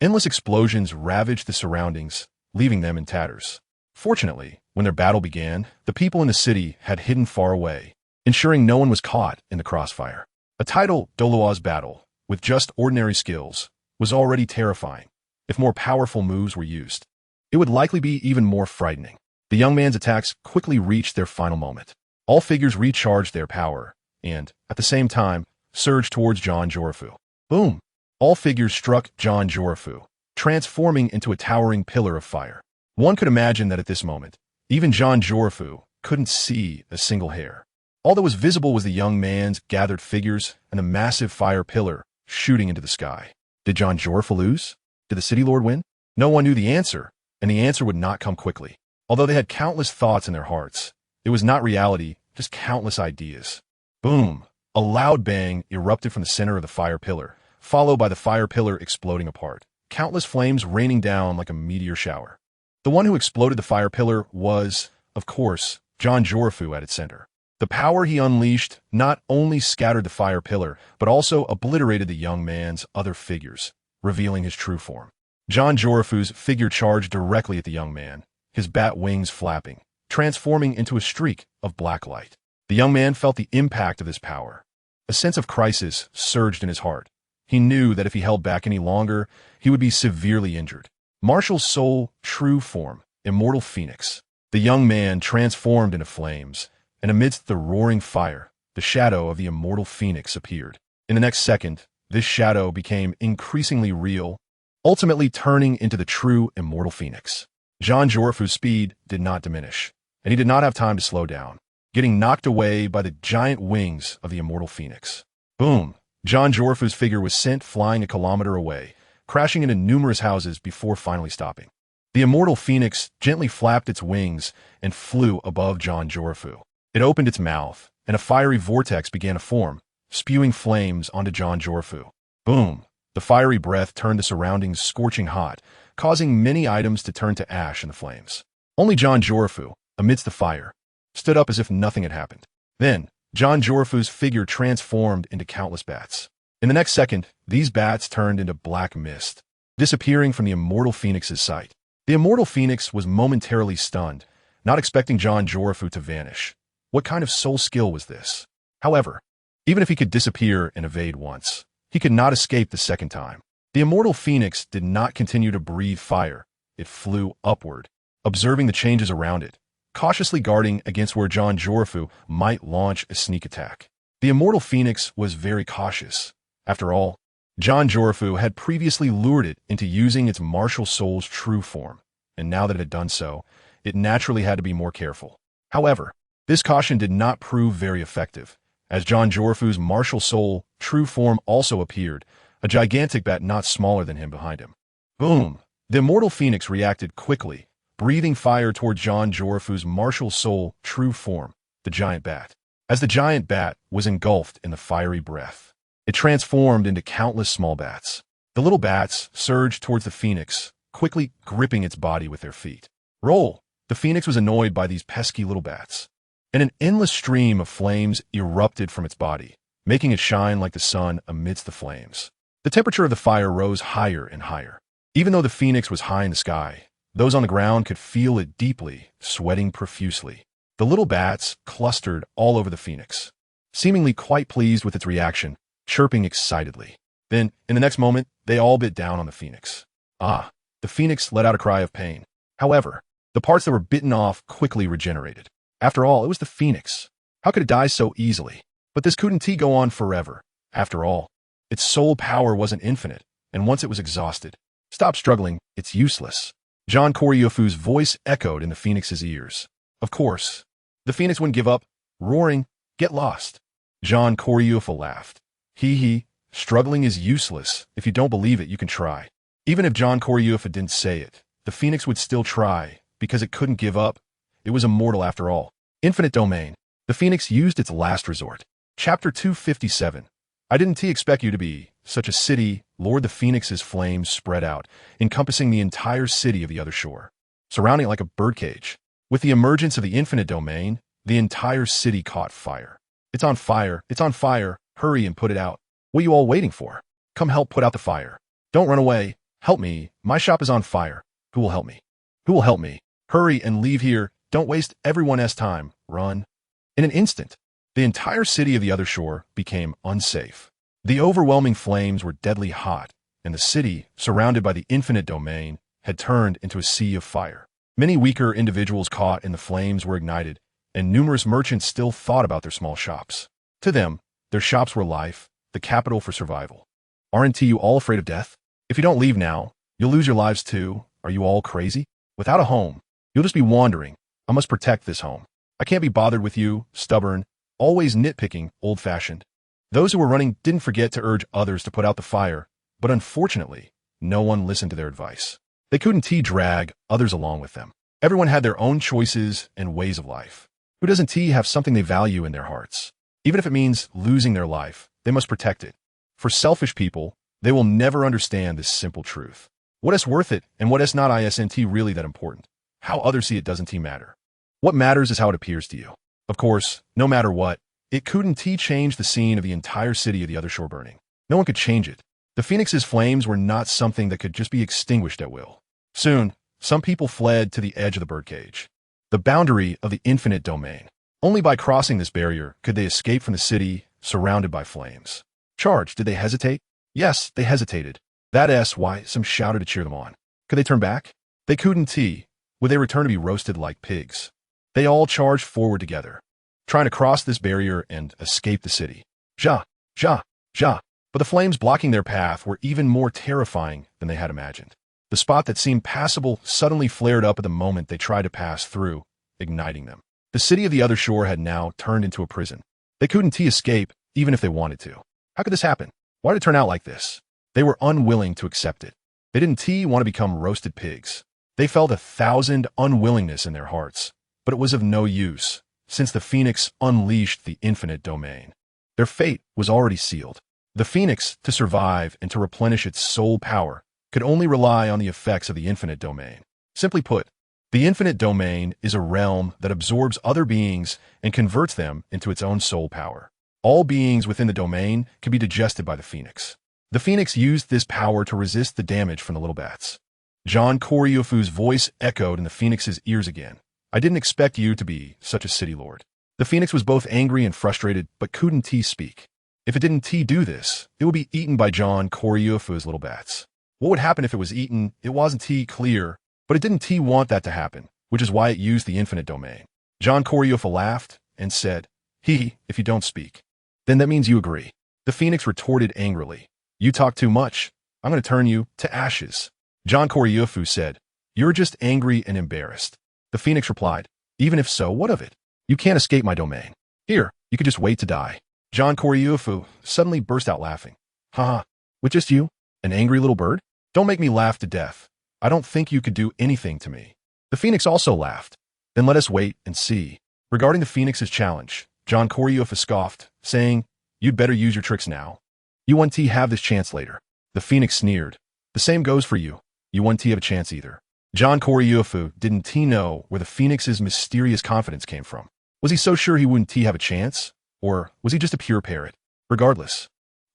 Endless explosions ravaged the surroundings, leaving them in tatters. Fortunately, when their battle began, the people in the city had hidden far away, ensuring no one was caught in the crossfire. A title, Douluo's battle, with just ordinary skills, was already terrifying. If more powerful moves were used, it would likely be even more frightening. The young man's attacks quickly reached their final moment. All figures recharged their power, and, at the same time, surged towards John Jorfu. Boom! All figures struck John Jorfu, transforming into a towering pillar of fire. One could imagine that at this moment, even John Jorfu couldn't see a single hair. All that was visible was the young man's gathered figures and the massive fire pillar shooting into the sky. Did John Jorfu lose? Did the city lord win? No one knew the answer, and the answer would not come quickly. Although they had countless thoughts in their hearts, it was not reality, just countless ideas. Boom! A loud bang erupted from the center of the fire pillar, followed by the fire pillar exploding apart, countless flames raining down like a meteor shower. The one who exploded the fire pillar was, of course, John Jorfu at its center. The power he unleashed not only scattered the fire pillar, but also obliterated the young man's other figures, revealing his true form. John Jorfu's figure charged directly at the young man, his bat wings flapping, transforming into a streak of black light. The young man felt the impact of this power. A sense of crisis surged in his heart. He knew that if he held back any longer, he would be severely injured. Martial soul, true form, immortal phoenix. The young man transformed into flames, and amidst the roaring fire, the shadow of the immortal phoenix appeared. In the next second, this shadow became increasingly real, ultimately turning into the true immortal phoenix. John Jorfu's speed did not diminish, and he did not have time to slow down, getting knocked away by the giant wings of the immortal phoenix. Boom! John Jorfu's figure was sent flying a kilometer away, crashing into numerous houses before finally stopping. The immortal phoenix gently flapped its wings and flew above John Jorfu. It opened its mouth, and a fiery vortex began to form, spewing flames onto John Jorfu. Boom! The fiery breath turned the surroundings scorching hot, causing many items to turn to ash in the flames. Only John Jorfu, amidst the fire, stood up as if nothing had happened. Then, John Jorfu's figure transformed into countless bats. In the next second, these bats turned into black mist, disappearing from the immortal phoenix's sight. The immortal phoenix was momentarily stunned, not expecting John Jorfu to vanish. What kind of soul skill was this? However, even if he could disappear and evade once, he could not escape the second time. The immortal phoenix did not continue to breathe fire. It flew upward, observing the changes around it, cautiously guarding against where John Jorfu might launch a sneak attack. The immortal phoenix was very cautious. After all, John Jorfu had previously lured it into using its martial soul's true form, and now that it had done so, it naturally had to be more careful. However, this caution did not prove very effective, as John Jorfu's martial soul true form also appeared, a gigantic bat not smaller than him behind him. Boom! The immortal phoenix reacted quickly, breathing fire toward John Jorfu's martial soul true form, the giant bat. As the giant bat was engulfed in the fiery breath, it transformed into countless small bats. The little bats surged towards the phoenix, quickly gripping its body with their feet. Roll! The phoenix was annoyed by these pesky little bats, and an endless stream of flames erupted from its body, making it shine like the sun amidst the flames. The temperature of the fire rose higher and higher. Even though the phoenix was high in the sky, those on the ground could feel it deeply, sweating profusely. The little bats clustered all over the phoenix, seemingly quite pleased with its reaction, chirping excitedly. Then, in the next moment, they all bit down on the phoenix. Ah! The phoenix let out a cry of pain. However, the parts that were bitten off quickly regenerated. After all, it was the phoenix. How could it die so easily? But this couldn't go on forever. After all, its soul power wasn't infinite, and once it was exhausted, stop struggling, it's useless. John Koryofu's voice echoed in the phoenix's ears. Of course, the phoenix wouldn't give up, roaring, "Get lost." John Koryofu laughed. Hee, struggling is useless. If you don't believe it, you can try. Even if John Koryofu didn't say it, the phoenix would still try, because it couldn't give up. It was immortal after all. Infinite domain. The phoenix used its last resort. Chapter 257. I didn't expect you to be such a city, Lord. The phoenix's flames spread out, encompassing the entire city of the other shore, surrounding it like a birdcage. With the emergence of the infinite domain, the entire city caught fire. It's on fire, it's on fire. Hurry and put it out. What are you all waiting for? Come help put out the fire. Don't run away. Help me. My shop is on fire. Who will help me? Who will help me? Hurry and leave here. Don't waste everyone's time. Run. In an instant, the entire city of the other shore became unsafe. The overwhelming flames were deadly hot, and the city, surrounded by the infinite domain, had turned into a sea of fire. Many weaker individuals caught in the flames were ignited, and numerous merchants still thought about their small shops. To them, their shops were life, the capital for survival. Aren't you all afraid of death? If you don't leave now, you'll lose your lives too. Are you all crazy? Without a home, you'll just be wandering. I must protect this home. I can't be bothered with you, stubborn, always nitpicking, old-fashioned. Those who were running didn't forget to urge others to put out the fire, but unfortunately, no one listened to their advice. They couldn't drag others along with them. Everyone had their own choices and ways of life. Who doesn't have something they value in their hearts? Even if it means losing their life, they must protect it. For selfish people, they will never understand this simple truth. What is worth it and what is not isn't really that important. How others see it doesn't matter. What matters is how it appears to you. Of course, no matter what, it couldn't change the scene of the entire city of the other shore burning. No one could change it. The phoenix's flames were not something that could just be extinguished at will. Soon, some people fled to the edge of the birdcage, the boundary of the infinite domain. Only by crossing this barrier could they escape from the city surrounded by flames. Charge, did they hesitate? Yes, they hesitated. That's why some shouted to cheer them on. Could they turn back? They couldn't. Would they return to be roasted like pigs? They all charged forward together, trying to cross this barrier and escape the city. Ja! But the flames blocking their path were even more terrifying than they had imagined. The spot that seemed passable suddenly flared up at the moment they tried to pass through, igniting them. The city of the other shore had now turned into a prison. They couldn't escape, even if they wanted to. How could this happen? Why did it turn out like this? They were unwilling to accept it. They didn't want to become roasted pigs. They felt 1,000 unwillingness in their hearts, but it was of no use. since the Phoenix unleashed the infinite domain. Their fate was already sealed. The Phoenix, to survive and to replenish its soul power, could only rely on the effects of the infinite domain. Simply put, the infinite domain is a realm that absorbs other beings and converts them into its own soul power. All beings within the domain can be digested by the Phoenix. The Phoenix used this power to resist the damage from the little bats. John Koryofu's voice echoed in the Phoenix's ears again. I didn't expect you to be such a city lord. The Phoenix was both angry and frustrated, but couldn't speak. If it didn't do this, it would be eaten by John Koryofu's little bats. What would happen if it was eaten? It wasn't clear, but it didn't want that to happen, which is why it used the infinite domain. John Koryofu laughed and said, if you don't speak, then that means you agree. The Phoenix retorted angrily. You talk too much. I'm going to turn you to ashes. John Koryofu said, you're just angry and embarrassed. The Phoenix replied, even if so, what of it? You can't escape my domain. Here, you could just wait to die. John Koryofu suddenly burst out laughing. Haha, with just you? An angry little bird? Don't make me laugh to death. I don't think you could do anything to me. The Phoenix also laughed. Then let us wait and see. Regarding the Phoenix's challenge, John Koryofu scoffed, saying, you'd better use your tricks now. You won't have this chance later. The Phoenix sneered. The same goes for you. You won't have a chance either. John Koryofu didn't know where the Phoenix's mysterious confidence came from. Was he so sure he wouldn't have a chance? Or was he just a pure parrot? Regardless,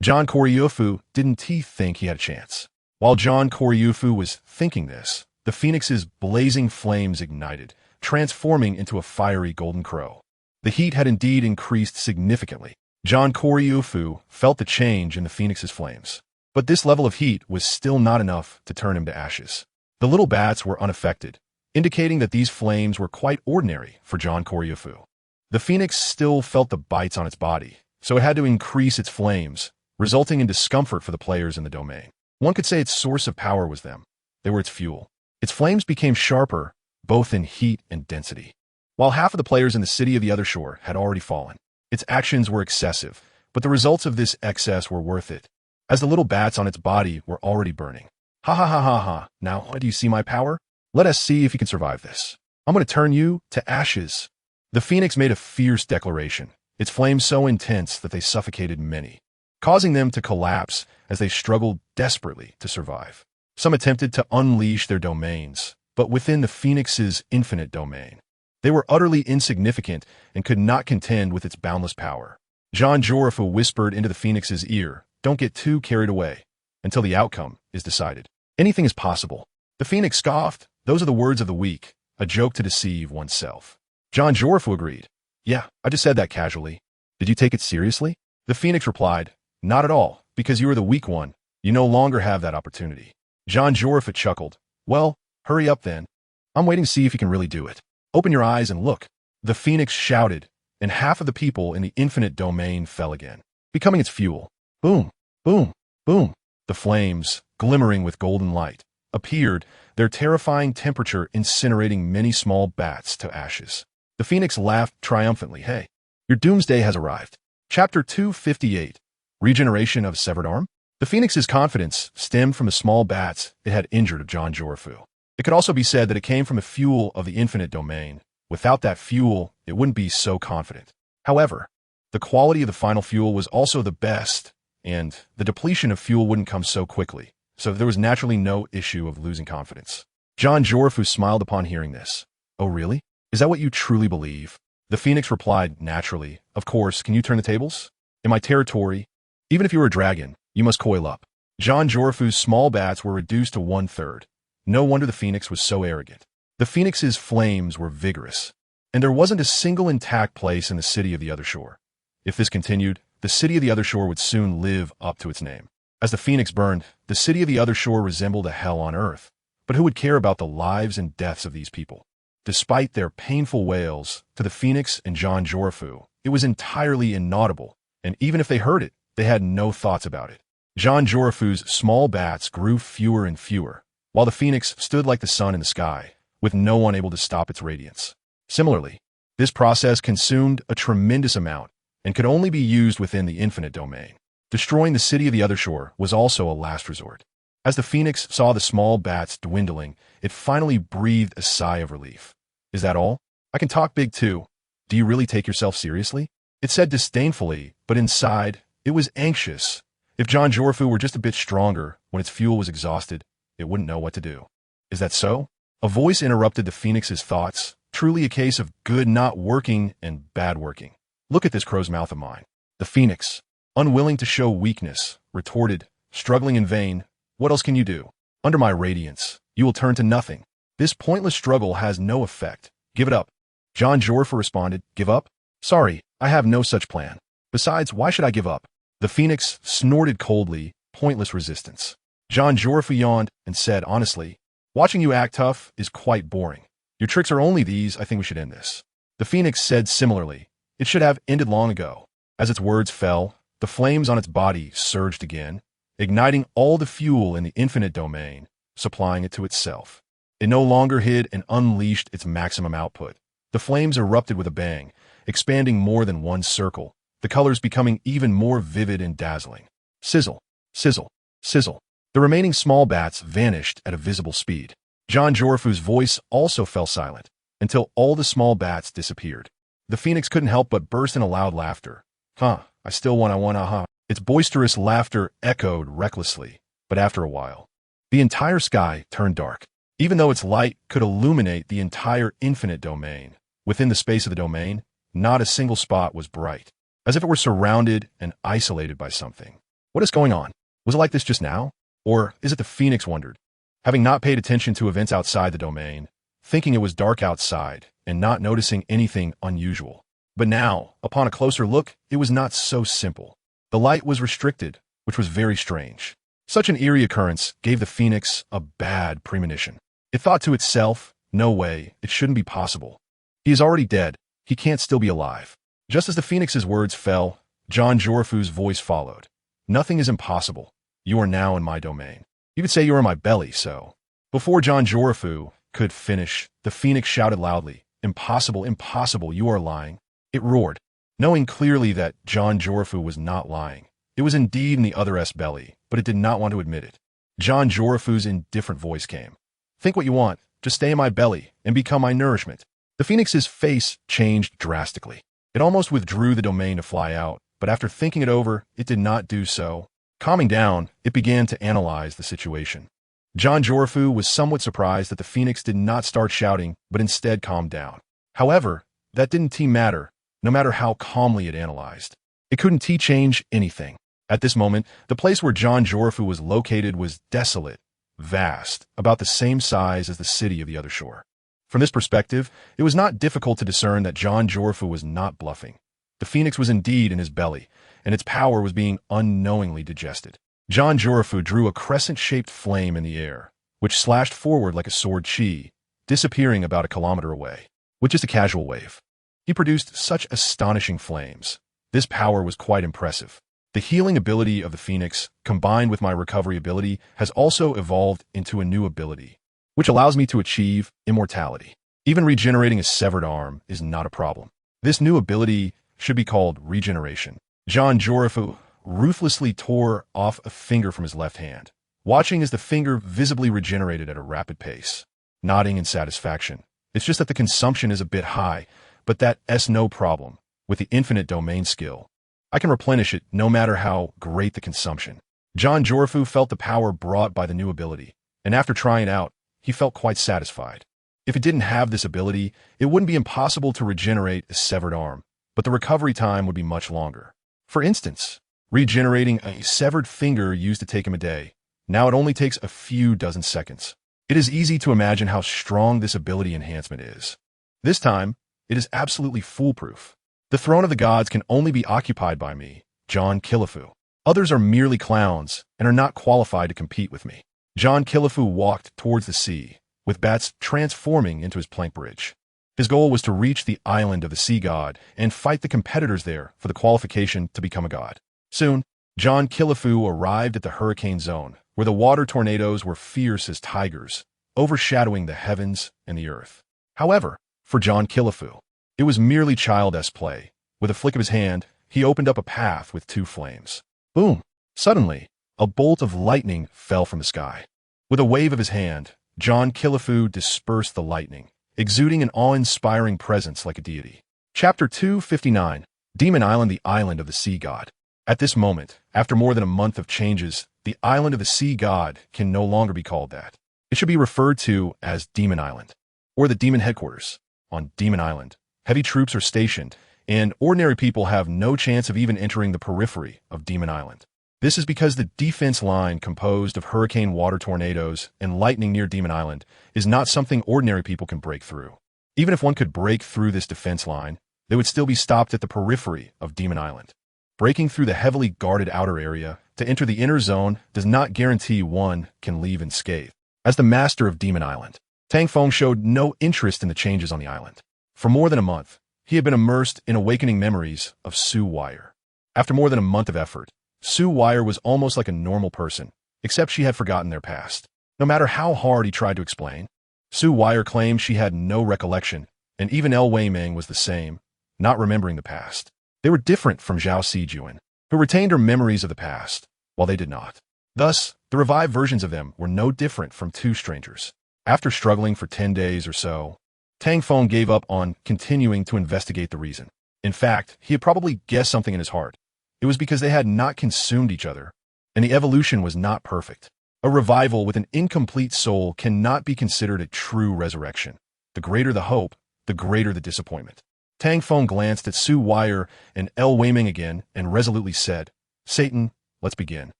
John Koryofu didn't think he had a chance. While John Koryofu was thinking this, the Phoenix's blazing flames ignited, transforming into a fiery golden crow. The heat had indeed increased significantly. John Koryofu felt the change in the Phoenix's flames. But this level of heat was still not enough to turn him to ashes. The little bats were unaffected, indicating that these flames were quite ordinary for John Koryofu. The Phoenix still felt the bites on its body, so it had to increase its flames, resulting in discomfort for the players in the domain. One could say its source of power was them. They were its fuel. Its flames became sharper, both in heat and density. While half of the players in the city of the other shore had already fallen, its actions were excessive, but the results of this excess were worth it, as the little bats on its body were already burning. Ha ha ha ha ha, now do you see my power? Let us see if you can survive this. I'm going to turn you to ashes. The Phoenix made a fierce declaration, its flames so intense that they suffocated many, causing them to collapse as they struggled desperately to survive. Some attempted to unleash their domains, but within the Phoenix's infinite domain, they were utterly insignificant and could not contend with its boundless power. John Koryofu whispered into the Phoenix's ear, don't get too carried away until the outcome is decided. Anything is possible. The Phoenix scoffed. Those are the words of the weak, a joke to deceive oneself. John Koryofu agreed. Yeah, I just said that casually. Did you take it seriously? The Phoenix replied, not at all, because you are the weak one. You no longer have that opportunity. John Koryofu chuckled. Well, hurry up then. I'm waiting to see if you can really do it. Open your eyes and look. The Phoenix shouted, and half of the people in the infinite domain fell again, becoming its fuel. Boom, boom, boom. The flames, glimmering with golden light, appeared, their terrifying temperature incinerating many small bats to ashes. The Phoenix laughed triumphantly. Hey, your doomsday has arrived. Chapter 258, Regeneration of Severed Arm? The Phoenix's confidence stemmed from the small bats it had injured of John Koryofu. It could also be said that it came from the fuel of the infinite domain. Without that fuel, it wouldn't be so confident. However, the quality of the final fuel was also the best, and the depletion of fuel wouldn't come so quickly, so there was naturally no issue of losing confidence. John Koryofu smiled upon hearing this. Oh really? Is that what you truly believe? The Phoenix replied, naturally. Of course, can you turn the tables? In my territory, even if you were a dragon, you must coil up. John Koryofu's small bats were reduced to 1/3. No wonder the Phoenix was so arrogant. The Phoenix's flames were vigorous, and there wasn't a single intact place in the city of the other shore. If this continued, the city of the other shore would soon live up to its name. As the Phoenix burned, the city of the other shore resembled a hell on earth. But who would care about the lives and deaths of these people? Despite their painful wails, to the Phoenix and John Koryofu, it was entirely inaudible, and even if they heard it, they had no thoughts about it. John Koryofu's small bats grew fewer and fewer, while the Phoenix stood like the sun in the sky, with no one able to stop its radiance. Similarly, this process consumed a tremendous amount and could only be used within the infinite domain. Destroying the city of the other shore was also a last resort. As the Phoenix saw the small bats dwindling, it finally breathed a sigh of relief. Is that all? I can talk big too. Do you really take yourself seriously? It said disdainfully, but inside, it was anxious. If John Jorfu were just a bit stronger, when its fuel was exhausted, it wouldn't know what to do. Is that so? A voice interrupted the phoenix's thoughts, truly a case of good not working and bad working. Look at this crow's mouth of mine. The phoenix, unwilling to show weakness, retorted, struggling in vain, what else can you do? Under my radiance, you will turn to nothing. This pointless struggle has no effect. Give it up. John Jorfu responded, give up? Sorry, I have no such plan. Besides, why should I give up? The phoenix snorted coldly, pointless resistance. John Jorfu yawned and said honestly, watching you act tough is quite boring. Your tricks are only these, I think we should end this. The phoenix said similarly, it should have ended long ago. As its words fell, the flames on its body surged again, igniting all the fuel in the infinite domain, supplying it to itself. It no longer hid and unleashed its maximum output. The flames erupted with a bang, expanding more than one circle, the colors becoming even more vivid and dazzling. Sizzle, sizzle, sizzle. The remaining small bats vanished at a visible speed. John Jorfu's voice also fell silent, until all the small bats disappeared. The phoenix couldn't help but burst in a loud laughter. I still wanna. Its boisterous laughter echoed recklessly, but after a while, the entire sky turned dark. Even though its light could illuminate the entire infinite domain, within the space of the domain, not a single spot was bright, as if it were surrounded and isolated by something. What is going on? Was it like this just now? Or is it the phoenix wondered? Having not paid attention to events outside the domain, thinking it was dark outside, and not noticing anything unusual. But now, upon a closer look, it was not so simple. The light was restricted, which was very strange. Such an eerie occurrence gave the phoenix a bad premonition. It thought to itself, no way, it shouldn't be possible. He is already dead. He can't still be alive. Just as the phoenix's words fell, John Jorfu's voice followed. Nothing is impossible. You are now in my domain. You could say you are in my belly, so. Before John Jorfu could finish, the phoenix shouted loudly, impossible, impossible, you are lying. It roared, knowing clearly that John Jorfu was not lying. It was indeed in the other's belly, but it did not want to admit it. John Jorfu's indifferent voice came. Think what you want, just stay in my belly and become my nourishment. The phoenix's face changed drastically. It almost withdrew the domain to fly out, but after thinking it over, it did not do so. Calming down, it began to analyze the situation. John Jorfu was somewhat surprised that the phoenix did not start shouting, but instead calmed down. However, that didn't matter, no matter how calmly it analyzed. It couldn't change anything. At this moment, the place where John Jorfu was located was desolate, vast, about the same size as the city of the other shore. From this perspective, it was not difficult to discern that John Jorfu was not bluffing. The phoenix was indeed in his belly, and its power was being unknowingly digested. John Jorfu drew a crescent-shaped flame in the air, which slashed forward like a sword chi, disappearing about a kilometer away, with just a casual wave. He produced such astonishing flames. This power was quite impressive. The healing ability of the phoenix, combined with my recovery ability, has also evolved into a new ability, which allows me to achieve immortality. Even regenerating a severed arm is not a problem. This new ability should be called regeneration. John Jorfu ruthlessly tore off a finger from his left hand, watching as the finger visibly regenerated at a rapid pace, nodding in satisfaction. It's just that the consumption is a bit high, but that's no problem. With the infinite domain skill, I can replenish it no matter how great the consumption. John Jorfu felt the power brought by the new ability, and after trying it out, he felt quite satisfied. If it didn't have this ability, it wouldn't be impossible to regenerate a severed arm, but the recovery time would be much longer. For instance, regenerating a severed finger used to take him a day. Now it only takes a few dozen seconds. It is easy to imagine how strong this ability enhancement is. This time, it is absolutely foolproof. The throne of the gods can only be occupied by me, John Kilifu. Others are merely clowns and are not qualified to compete with me. John Kilifu walked towards the sea, with bats transforming into his plank bridge. His goal was to reach the island of the sea god and fight the competitors there for the qualification to become a god. Soon, John Kilifu arrived at the hurricane zone, where the water tornadoes were fierce as tigers, overshadowing the heavens and the earth. However, for John Kilifu, it was merely childish play. With a flick of his hand, he opened up a path with two flames. Boom! Suddenly, a bolt of lightning fell from the sky. With a wave of his hand, John Kilifu dispersed the lightning, exuding an awe-inspiring presence like a deity. Chapter 259, Demon Island, the Island of the Sea God. At this moment, after more than a month of changes, the Island of the Sea God can no longer be called that. It should be referred to as Demon Island, or the Demon Headquarters. On Demon Island, heavy troops are stationed, and ordinary people have no chance of even entering the periphery of Demon Island. This is because the defense line composed of hurricane water tornadoes and lightning near Demon Island is not something ordinary people can break through. Even if one could break through this defense line, they would still be stopped at the periphery of Demon Island. Breaking through the heavily guarded outer area to enter the inner zone does not guarantee one can leave unscathed. As the master of Demon Island, Tang Feng showed no interest in the changes on the island. For more than a month, he had been immersed in awakening memories of Su Wire. After more than a month of effort, Su Wire was almost like a normal person, except she had forgotten their past. No matter how hard he tried to explain, Su Wire claimed she had no recollection, and even El Weiming was the same, not remembering the past. They were different from Zhao Sijuan, who retained her memories of the past, while they did not. Thus, the revived versions of them were no different from two strangers. After struggling for 10 days or so, Tang Feng gave up on continuing to investigate the reason. In fact, he had probably guessed something in his heart. It was because they had not consumed each other, and the evolution was not perfect. A revival with an incomplete soul cannot be considered a true resurrection. The greater the hope, the greater the disappointment. Tang Feng glanced at Su Wire and El Weiming again and resolutely said, "Satan, let's begin.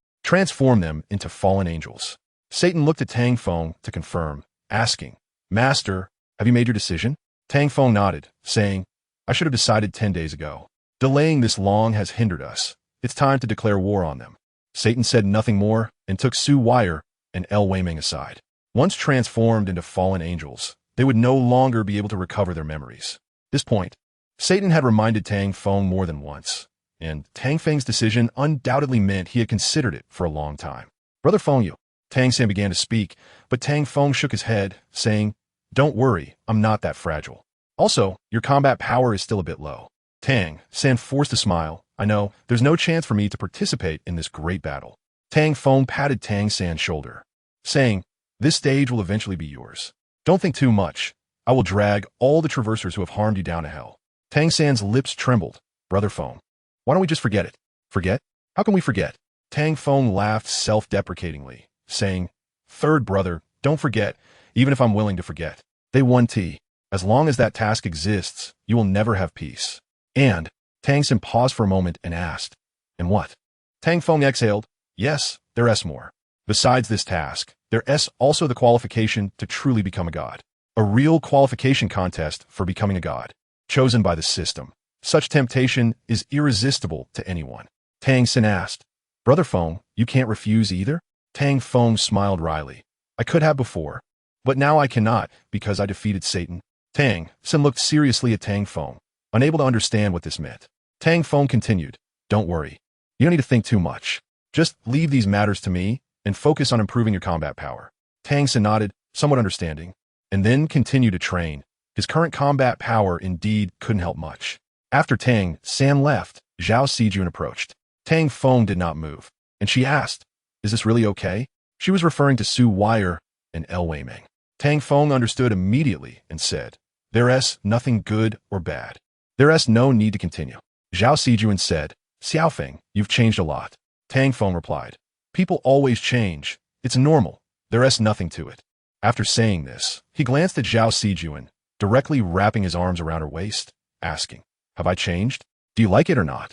Transform them into fallen angels." Satan looked at Tang Feng to confirm, asking, "Master, have you made your decision?" Tang Feng nodded, saying, "I should have decided 10 days ago. Delaying this long has hindered us. It's time to declare war on them." Satan said nothing more and took Su Wire and El Weiming aside. Once transformed into fallen angels, they would no longer be able to recover their memories. At this point, Satan had reminded Tang Feng more than once, and Tang Feng's decision undoubtedly meant he had considered it for a long time. "Brother Feng, Tang San began to speak, but Tang Feng shook his head, saying, "Don't worry, I'm not that fragile. Also, your combat power is still a bit low." Tang San forced a smile. "I know, there's no chance for me to participate in this great battle." Tang Feng patted Tang San's shoulder, saying, "This stage will eventually be yours. Don't think too much. I will drag all the traversers who have harmed you down to hell." Tang San's lips trembled. "Brother Feng, why don't we just forget it?" "Forget? How can we forget?" Tang Feng laughed self-deprecatingly, saying, "Third brother, don't forget, even if I'm willing to forget. They won T. As long as that task exists, you will never have peace." And Tang San paused for a moment and asked, "And what?" Tang Feng exhaled, "Yes, there is more. Besides this task, there is also the qualification to truly become a god. A real qualification contest for becoming a god, chosen by the system. Such temptation is irresistible to anyone." Tang San asked, "Brother Feng, you can't refuse either?" Tang Feng smiled wryly. "I could have before, but now I cannot because I defeated Satan." Tang San looked seriously at Tang Feng, unable to understand what this meant. Tang Feng continued, "Don't worry. You don't need to think too much. Just leave these matters to me and focus on improving your combat power." Tang San nodded, somewhat understanding, and then continued to train. His current combat power indeed couldn't help much. After Tang San left, Zhao Sijun approached. Tang Feng did not move, and she asked, "Is this really okay?" She was referring to Su Wire and El Weiming. Tang Feng understood immediately and said, "There is nothing good or bad. There is no need to continue." Zhao Sijun said, "Xiaofeng, you've changed a lot." Tang Feng replied, "People always change. It's normal. There is nothing to it." After saying this, he glanced at Zhao Sijun, directly wrapping his arms around her waist, asking, "Have I changed? Do you like it or not?"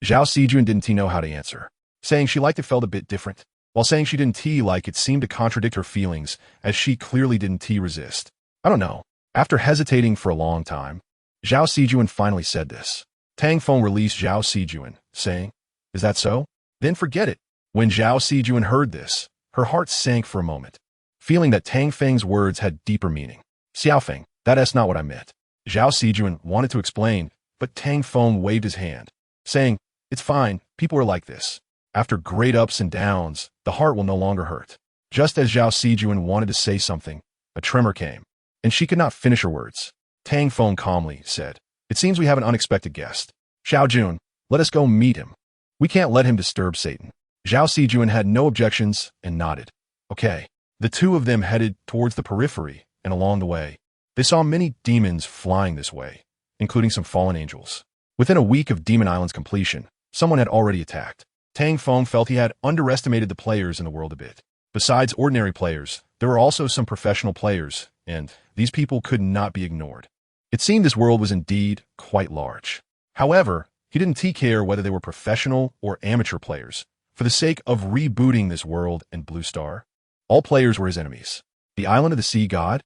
Zhao Sijun didn't know how to answer. Saying she liked it felt a bit different, while saying she didn't like it seemed to contradict her feelings, as she clearly didn't resist. "I don't know." After hesitating for a long time, Zhao Sijun finally said this. Tang Feng released Zhao Sijun, saying, "Is that so? Then forget it." When Zhao Sijun heard this, her heart sank for a moment, feeling that Tang Feng's words had deeper meaning. "Xiaofeng, that is not what I meant." Zhao Sijun wanted to explain, but Tang Feng waved his hand, saying, "It's fine, people are like this. After great ups and downs, the heart will no longer hurt." Just as Zhao Sijun wanted to say something, a tremor came, and she could not finish her words. Tang Feng calmly said, "It seems we have an unexpected guest. Xiao Jun, let us go meet him. We can't let him disturb Satan." Zhao Sijun had no objections and nodded. "Okay." The two of them headed towards the periphery, and along the way, they saw many demons flying this way, including some fallen angels. Within a week of Demon Island's completion, someone had already attacked. Tang Feng felt he had underestimated the players in the world a bit. Besides ordinary players, there were also some professional players, and these people could not be ignored. It seemed this world was indeed quite large. However, he didn't care whether they were professional or amateur players. For the sake of rebooting this world and Blue Star, all players were his enemies. The island of the sea god?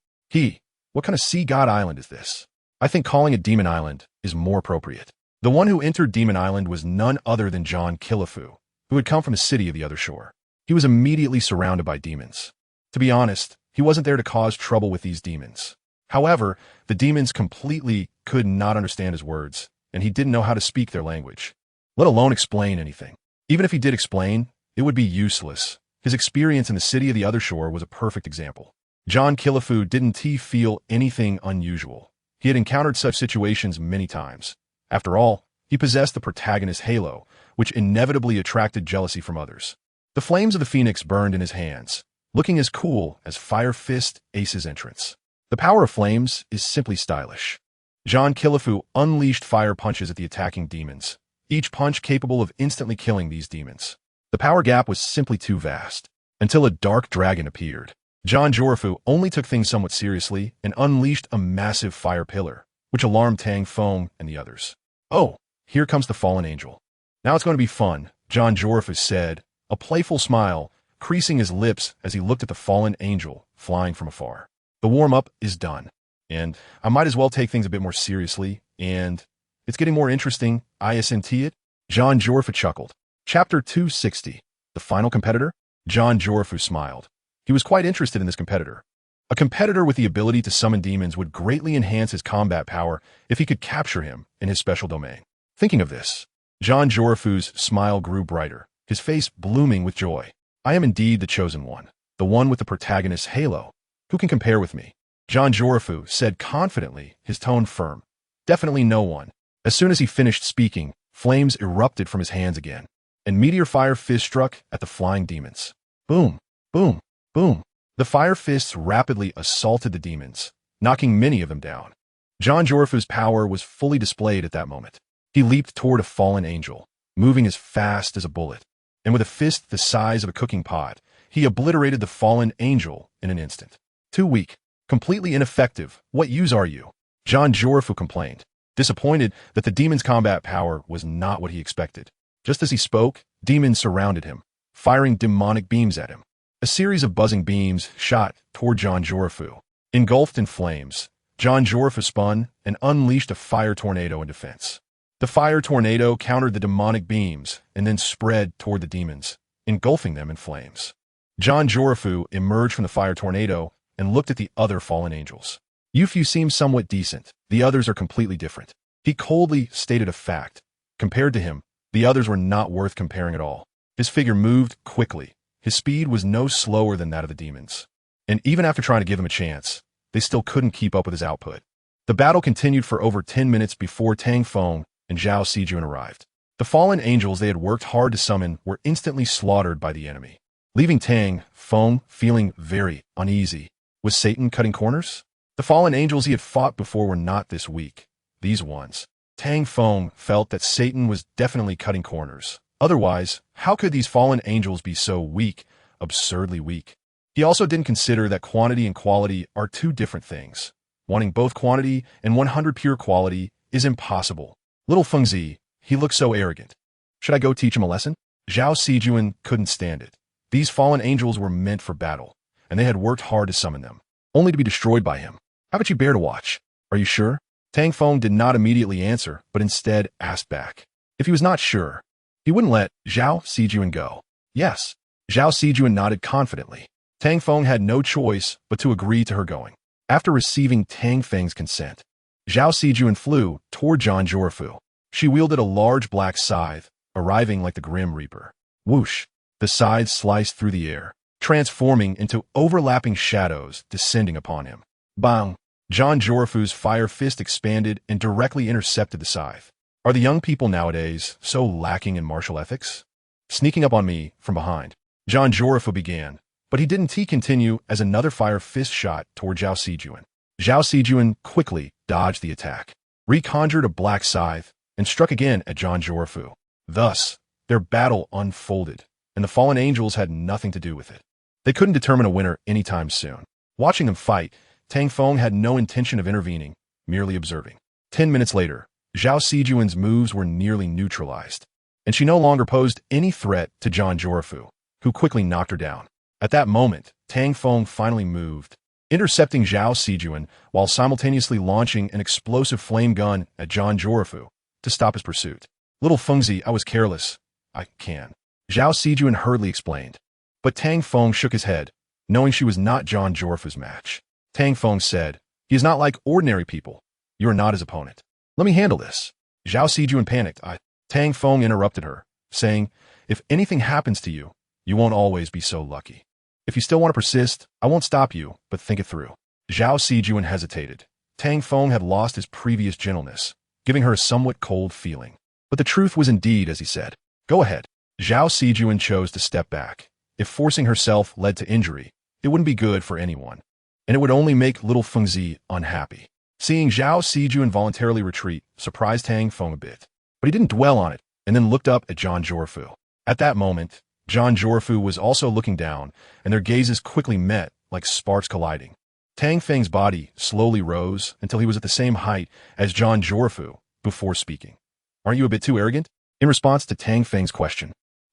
What kind of sea god island is this? I think calling it Demon Island is more appropriate. The one who entered Demon Island was none other than John Killafu, who had come from the city of the other shore. He was immediately surrounded by demons. To be honest, he wasn't there to cause trouble with these demons. However, the demons completely could not understand his words, and he didn't know how to speak their language, let alone explain anything. Even if he did explain, it would be useless. His experience in the city of the other shore was a perfect example. John Killafu didn't feel anything unusual. He had encountered such situations many times. After all, he possessed the protagonist's halo, which inevitably attracted jealousy from others. The flames of the phoenix burned in his hands, looking as cool as Fire Fist Ace's entrance. The power of flames is simply stylish. John Killafu unleashed fire punches at the attacking demons, each punch capable of instantly killing these demons. The power gap was simply too vast, until a dark dragon appeared. John Killafu only took things somewhat seriously and unleashed a massive fire pillar, which alarmed Tang Feng and the others. Oh, here comes the fallen angel. Now it's going to be fun, John Killafu said, a playful smile creasing his lips as he looked at the fallen angel flying from afar. The warm-up is done, and I might as well take things a bit more seriously, and it's getting more interesting, isn't it? John Killafu chuckled. Chapter 260. The final competitor? John Killafu smiled. He was quite interested in this competitor. A competitor with the ability to summon demons would greatly enhance his combat power if he could capture him in his special domain. Thinking of this, John Killafu's smile grew brighter, his face blooming with joy. I am indeed the chosen one, the one with the protagonist's halo. Who can compare with me? John Killafu said confidently, his tone firm. Definitely no one. As soon as he finished speaking, flames erupted from his hands again, and meteor fire fist struck at the flying demons. Boom, boom, boom. The fire fists rapidly assaulted the demons, knocking many of them down. John Killafu's power was fully displayed at that moment. He leaped toward a fallen angel, moving as fast as a bullet, and with a fist the size of a cooking pot, he obliterated the fallen angel in an instant. Too weak, completely ineffective. What use are you? John Killafu complained, disappointed that the demon's combat power was not what he expected. Just as he spoke, demons surrounded him, firing demonic beams at him. A series of buzzing beams shot toward John Killafu. Engulfed in flames, John Killafu spun and unleashed a fire tornado in defense. The fire tornado countered the demonic beams and then spread toward the demons, engulfing them in flames. John Killafu emerged from the fire tornado and looked at the other fallen angels. You few seem somewhat decent. The others are completely different. He coldly stated a fact. Compared to him, the others were not worth comparing at all. His figure moved quickly. His speed was no slower than that of the demons. And even after trying to give him a chance, they still couldn't keep up with his output. The battle continued for over 10 minutes before Tang Feng and Zhao Sijun arrived. The fallen angels they had worked hard to summon were instantly slaughtered by the enemy, leaving Tang Feng feeling very uneasy. Was Satan cutting corners? The fallen angels he had fought before were not this weak. These ones. Tang Feng felt that Satan was definitely cutting corners. Otherwise, how could these fallen angels be so weak, absurdly weak? He also didn't consider that quantity and quality are two different things. Wanting both quantity and 100 pure quality is impossible. Little Fengzi, he looked so arrogant. Should I go teach him a lesson? Zhao Sijun couldn't stand it. These fallen angels were meant for battle, and they had worked hard to summon them, only to be destroyed by him. How about you bear to watch? Are you sure? Tang Feng did not immediately answer, but instead asked back. If he was not sure, he wouldn't let Zhao Sijun go. Yes. Zhao Sijun nodded confidently. Tang Feng had no choice but to agree to her going. After receiving Tang Feng's consent, Zhao Sijun flew toward John Killafu. She wielded a large black scythe, arriving like the Grim Reaper. Whoosh! The scythe sliced through the air, transforming into overlapping shadows descending upon him. Bang! John Killafu's fire fist expanded and directly intercepted the scythe. Are the young people nowadays so lacking in martial ethics? Sneaking up on me from behind, John Killafu began, but he didn't continue as another fire fist shot toward Zhao Sijun. Zhao Sijun quickly dodged the attack. reconjured a black scythe, and struck again at Zhang Zhuofu. Thus, their battle unfolded, and the fallen angels had nothing to do with it. They couldn't determine a winner anytime soon. Watching them fight, Tang Feng had no intention of intervening, merely observing. 10 minutes later, Zhao Sijuan's moves were nearly neutralized, and she no longer posed any threat to Zhang Zhuofu, who quickly knocked her down. At that moment, Tang Feng finally moved, intercepting Zhao Sijuan while simultaneously launching an explosive flame gun at Zhang Zhuofu to stop his pursuit. Little Fengzi, I was careless. I can. Zhao Sijuan hurriedly explained. But Tang Feng shook his head, knowing she was not Zhang Zhuofu's match. Tang Feng said, he is not like ordinary people. You are not his opponent. Let me handle this. Zhao Sijuan panicked. Tang Feng interrupted her, saying, if anything happens to you, you won't always be so lucky. If you still want to persist, I won't stop you, but think it through. Zhao Sijuan hesitated. Tang Feng had lost his previous gentleness, giving her a somewhat cold feeling. But the truth was indeed as he said. Go ahead. Zhao Sijuan chose to step back. If forcing herself led to injury, it wouldn't be good for anyone, and it would only make little Fengzi unhappy. Seeing Zhao Sijuan voluntarily retreat surprised Tang Feng a bit, but he didn't dwell on it and then looked up at Zhang Zhuofu. At that moment, Zhang Zhuofu was also looking down, and their gazes quickly met like sparks colliding. Tang Feng's body slowly rose until he was at the same height as Zhang Zhuofu before speaking. Aren't you a bit too arrogant? In response to Tang Feng's question,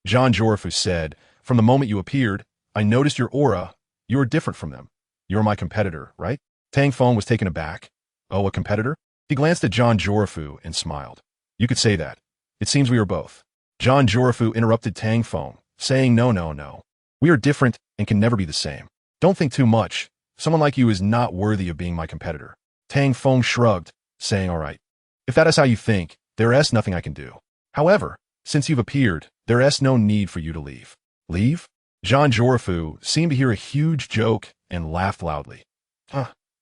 Zhang Zhuofu said, from the moment you appeared, I noticed your aura. You are different from them. You're my competitor, right? Tang Feng was taken aback. Oh, a competitor? He glanced at Zhang Zhuofu and smiled. You could say that. It seems we are both. Zhang Zhuofu interrupted Tang Feng, saying no. We are different and can never be the same. Don't think too much. Someone like you is not worthy of being my competitor. Tang Feng shrugged, saying all right. If that is how you think, there is nothing I can do. However, since you've appeared, there is no need for you to leave. Leave? Zhang Zhuofu seemed to hear a huge joke and laughed loudly.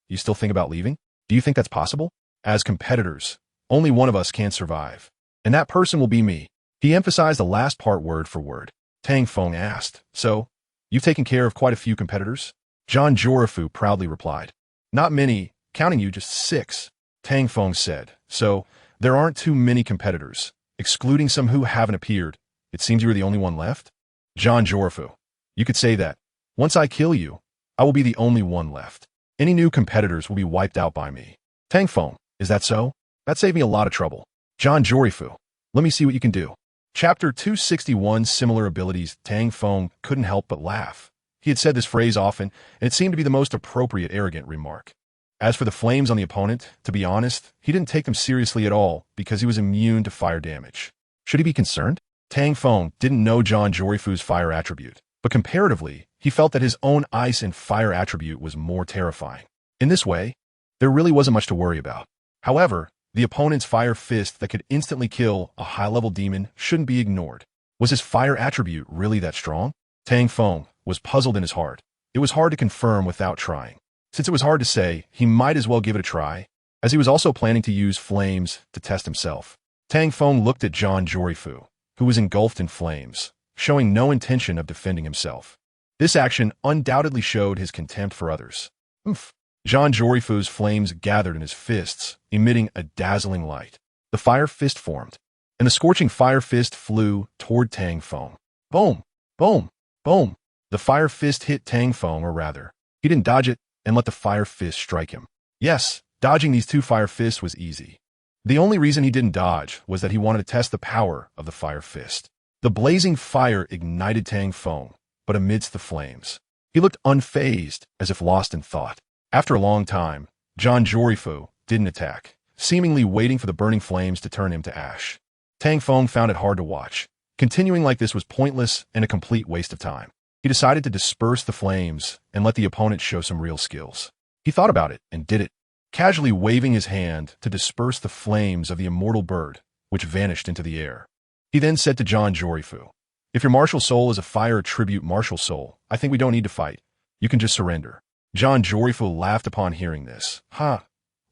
You still think about leaving? Do you think that's possible? As competitors, only one of us can survive, and that person will be me. He emphasized the last part word for word. Tang Feng asked, so, you've taken care of quite a few competitors? Zhang Zhuofu proudly replied. Not many, counting you just 6. Tang Feng said, so, there aren't too many competitors, excluding some who haven't appeared. It seems you are the only one left? Zhang Zhuofu. You could say that. Once I kill you, I will be the only one left. Any new competitors will be wiped out by me. Tang Feng, is that so? That saved me a lot of trouble. Zhang Zhuofu. Let me see what you can do. Chapter 261 Similar Abilities. Tang Feng couldn't help but laugh. He had said this phrase often, and it seemed to be the most appropriate arrogant remark. As for the flames on the opponent, to be honest, he didn't take them seriously at all because he was immune to fire damage. Should he be concerned? Tang Feng didn't know Zhang Zhuofu's fire attribute, but comparatively, he felt that his own ice and fire attribute was more terrifying. In this way, there really wasn't much to worry about. However, the opponent's fire fist that could instantly kill a high-level demon shouldn't be ignored. Was his fire attribute really that strong? Tang Feng was puzzled in his heart. It was hard to confirm without trying. Since it was hard to say, he might as well give it a try, as he was also planning to use flames to test himself. Tang Feng looked at Zhang Zhuofu, who was engulfed in flames, showing no intention of defending himself. This action undoubtedly showed his contempt for others. Zhang Zhuofu's flames gathered in his fists, emitting a dazzling light. The fire fist formed, and the scorching fire fist flew toward Tang Feng. Boom! Boom! Boom! The fire fist hit Tang Feng, or rather, he didn't dodge it and let the fire fist strike him. Yes, dodging these 2 fire fists was easy. The only reason he didn't dodge was that he wanted to test the power of the fire fist. The blazing fire ignited Tang Feng, but amidst the flames, he looked unfazed, as if lost in thought. After a long time, Zhang Zhuofu didn't attack, seemingly waiting for the burning flames to turn him to ash. Tang Feng found it hard to watch. Continuing like this was pointless and a complete waste of time. He decided to disperse the flames and let the opponent show some real skills. He thought about it and did it, casually waving his hand to disperse the flames of the immortal bird, which vanished into the air. He then said to Zhang Zhuofu, if your martial soul is a fire attribute martial soul, I think we don't need to fight. You can just surrender. Zhang Zhuofu laughed upon hearing this.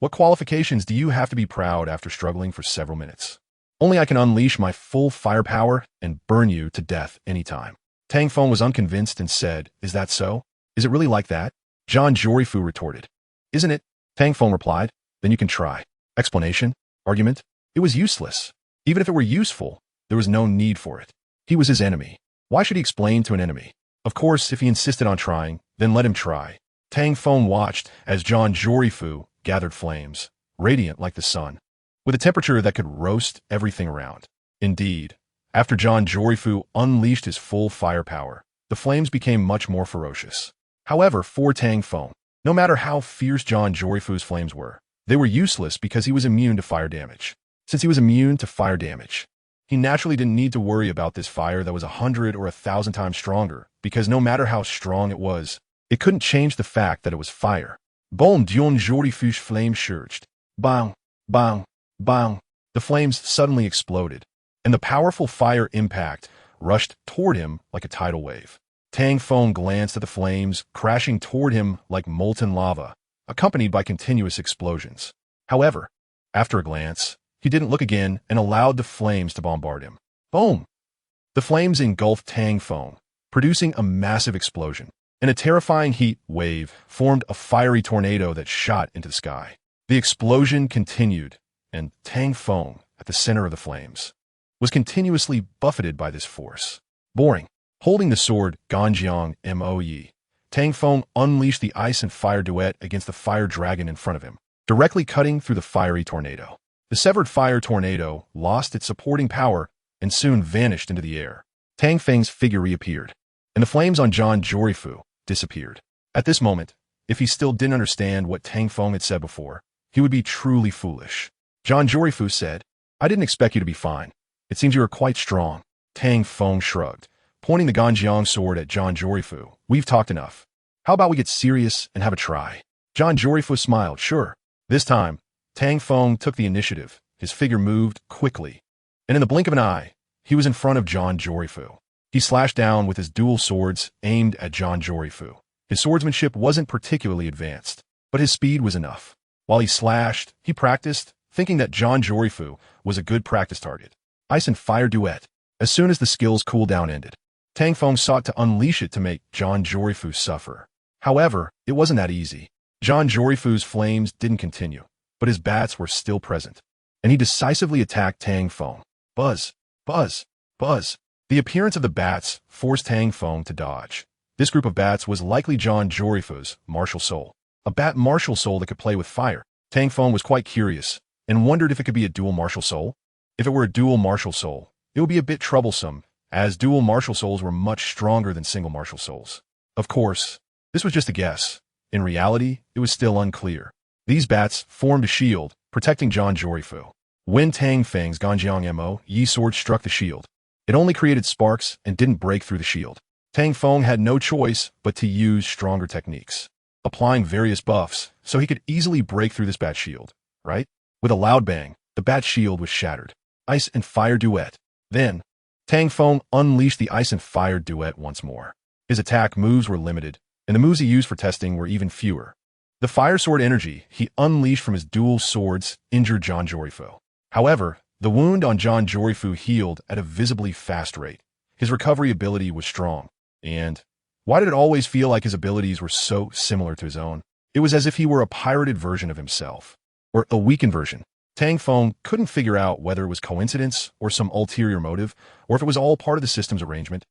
What qualifications do you have to be proud after struggling for several minutes? Only I can unleash my full firepower and burn you to death anytime. Tang Feng was unconvinced and said, is that so? Is it really like that? Zhang Zhuofu retorted. Isn't it? Tang Feng replied, then you can try. Explanation? argument. It was useless. Even if it were useful, there was no need for it. He was his enemy. Why should he explain to an enemy? Of course, if he insisted on trying, then let him try. Tang Feng watched as John Jorifu gathered flames, radiant like the sun, with a temperature that could roast everything around. Indeed, after John Jorifu unleashed his full firepower, the flames became much more ferocious. However, for Tang Feng, no matter how fierce John Jorifu's flames were, they were useless because he was immune to fire damage. Since he was immune to fire damage, he naturally didn't need to worry about this fire that was 100 or 1,000 times stronger, because no matter how strong it was, it couldn't change the fact that it was fire. Bon John Jorifu's flames surged. Bang, bang, bang. The flames suddenly exploded, and the powerful fire impact rushed toward him like a tidal wave. Tang Feng glanced at the flames, crashing toward him like molten lava, accompanied by continuous explosions. However, after a glance, he didn't look again and allowed the flames to bombard him. Boom! The flames engulfed Tang Feng, producing a massive explosion, and a terrifying heat wave formed a fiery tornado that shot into the sky. The explosion continued, and Tang Feng, at the center of the flames, was continuously buffeted by this force. Boring. Holding the sword Ganjiang Moe, Tang Feng unleashed the ice and fire duet against the fire dragon in front of him, directly cutting through the fiery tornado. The severed fire tornado lost its supporting power and soon vanished into the air. Tang Feng's figure reappeared, and the flames on John Jorifu disappeared. At this moment, if he still didn't understand what Tang Feng had said before, he would be truly foolish. John Jorifu said, "I didn't expect you to be fine. It seems you are quite strong." Tang Feng shrugged, pointing the Ganjiang sword at John Jorifu. "We've talked enough. How about we get serious and have a try?" John Jorifu smiled. "Sure." This time, Tang Feng took the initiative. His figure moved quickly, and in the blink of an eye, he was in front of John Jorifu. He slashed down with his dual swords aimed at John Jorifu. His swordsmanship wasn't particularly advanced, but his speed was enough. While he slashed, he practiced, thinking that John Jorifu was a good practice target. Ice and fire duet. As soon as the skill's cooldown ended, Tang Feng sought to unleash it to make John Jorifu suffer. However, it wasn't that easy. John Jorifu's flames didn't continue, but his bats were still present, and he decisively attacked Tang Feng. Buzz, buzz, buzz. The appearance of the bats forced Tang Feng to dodge. This group of bats was likely John Jorifu's martial soul, a bat martial soul that could play with fire. Tang Feng was quite curious and wondered if it could be a dual martial soul. If it were a dual martial soul, it would be a bit troublesome, as dual martial souls were much stronger than single martial souls. Of course, this was just a guess. In reality, it was still unclear. These bats formed a shield, protecting John Jorifu. When Tang Feng's Ganjiang Mo Yi sword struck the shield, it only created sparks and didn't break through the shield. Tang Feng had no choice but to use stronger techniques, applying various buffs so he could easily break through this bat shield, right? With a loud bang, the bat shield was shattered. Ice and fire duet. Then, Tang Feng unleashed the ice and fire duet once more. His attack moves were limited, and the moves he used for testing were even fewer. The fire sword energy he unleashed from his dual swords injured John Jorifu. However, the wound on John Jorifu healed at a visibly fast rate. His recovery ability was strong. And why did it always feel like his abilities were so similar to his own? It was as if he were a pirated version of himself, or a weakened version. Tang Feng couldn't figure out whether it was coincidence or some ulterior motive, or if it was all part of the system's arrangement.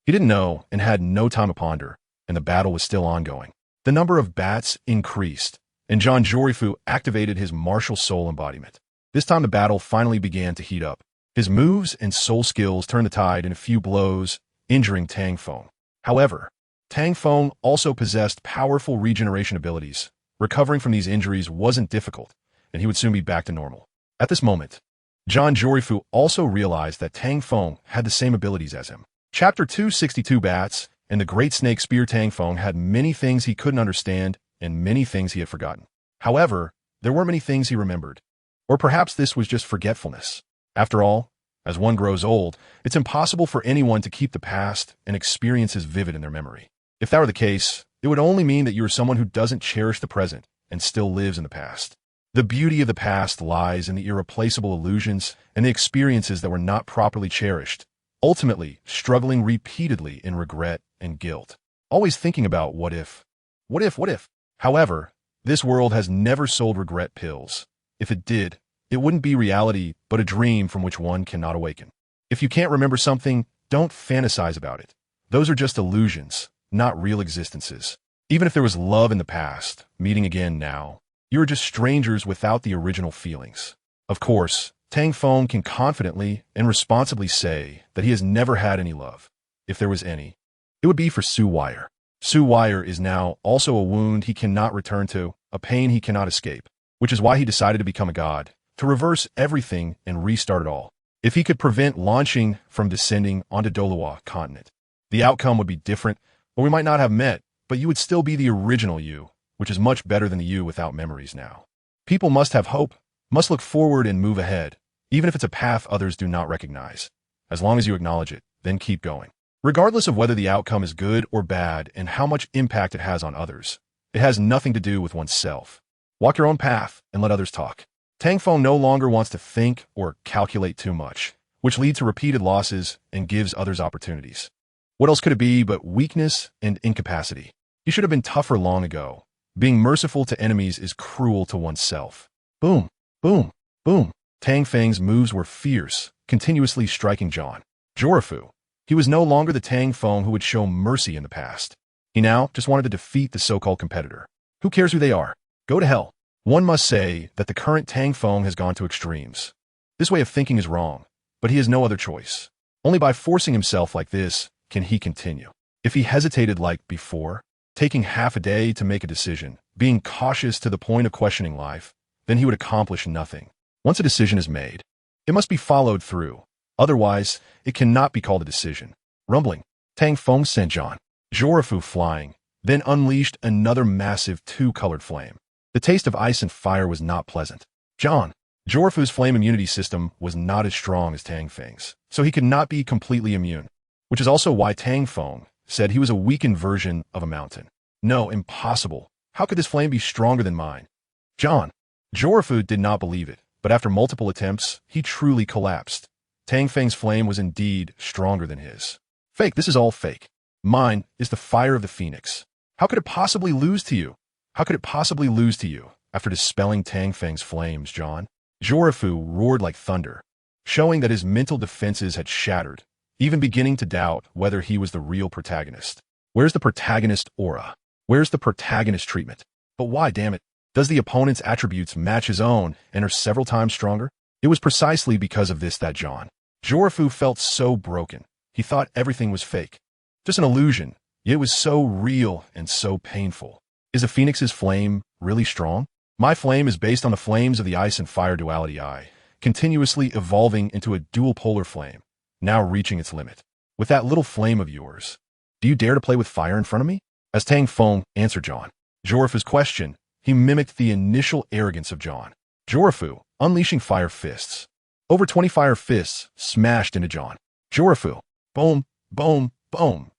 He didn't know and had no time to ponder, and the battle was still ongoing. The number of bats increased, and John Jorifu activated his martial soul embodiment. This time the battle finally began to heat up. His moves and soul skills turned the tide in a few blows, injuring Tang Feng. However, Tang Feng also possessed powerful regeneration abilities. Recovering from these injuries wasn't difficult, and he would soon be back to normal. At this moment, John Jorifu also realized that Tang Feng had the same abilities as him. Chapter 262 Bats and the Great Snake Spear. Tang Feng had many things he couldn't understand and many things he had forgotten. However, there were many things he remembered. Or perhaps this was just forgetfulness. After all, as one grows old, it's impossible for anyone to keep the past and experiences vivid in their memory. If that were the case, it would only mean that you are someone who doesn't cherish the present and still lives in the past. The beauty of the past lies in the irreplaceable illusions and the experiences that were not properly cherished, ultimately struggling repeatedly in regret and guilt. Always thinking about what if. What if? However, this world has never sold regret pills. If it did, it wouldn't be reality, but a dream from which one cannot awaken. If you can't remember something, don't fantasize about it. Those are just illusions, not real existences. Even if there was love in the past, meeting again now, you are just strangers without the original feelings. Of course, Tang Feng can confidently and responsibly say that he has never had any love. If there was any, it would be for Su Wire. Su Wire is now also a wound he cannot return to, a pain he cannot escape, which is why he decided to become a god, to reverse everything and restart it all. If he could prevent launching from descending onto Douluo continent, the outcome would be different, or we might not have met, but you would still be the original you, which is much better than the you without memories now. People must have hope, must look forward and move ahead, even if it's a path others do not recognize. As long as you acknowledge it, then keep going. Regardless of whether the outcome is good or bad and how much impact it has on others, it has nothing to do with oneself. Walk your own path and let others talk. Tang Feng no longer wants to think or calculate too much, which leads to repeated losses and gives others opportunities. What else could it be but weakness and incapacity? He should have been tougher long ago. Being merciful to enemies is cruel to oneself. Boom, boom, boom. Tang Feng's moves were fierce, continuously striking John. Jorifu. He was no longer the Tang Feng who would show mercy in the past. He now just wanted to defeat the so-called competitor. Who cares who they are? Go to hell. One must say that the current Tang Feng has gone to extremes. This way of thinking is wrong, but he has no other choice. Only by forcing himself like this can he continue. If he hesitated like before, taking half a day to make a decision, being cautious to the point of questioning life, then he would accomplish nothing. Once a decision is made, it must be followed through. Otherwise, it cannot be called a decision. Rumbling, Tang Feng sent John Jorifu flying, then unleashed another massive two-colored flame. The taste of ice and fire was not pleasant. John Jorifu's flame immunity system was not as strong as Tang Feng's, so he could not be completely immune, which is also why Tang Feng said he was a weakened version of a mountain. No, impossible. How could this flame be stronger than mine? John Jorifu did not believe it, but after multiple attempts, he truly collapsed. Tang Feng's flame was indeed stronger than his. Fake, this is all fake. Mine is the fire of the phoenix. How could it possibly lose to you? How could it possibly lose to you after dispelling Tang Feng's flames, John? Jorifu roared like thunder, showing that his mental defenses had shattered, even beginning to doubt whether he was the real protagonist. Where's the protagonist aura? Where's the protagonist treatment? But why, damn it? Does the opponent's attributes match his own and are several times stronger? It was precisely because of this that John Jorifu felt so broken. He thought everything was fake. Just an illusion, yet it was so real and so painful. Is a phoenix's flame really strong? My flame is based on the flames of the ice and fire duality I, continuously evolving into a dual polar flame, now reaching its limit. With that little flame of yours, do you dare to play with fire in front of me? As Tang Feng answered John Jorifu's question, he mimicked the initial arrogance of John Jorifu, unleashing fire fists. Over 20 fire fists smashed into John Jorifu. Boom, boom, boom.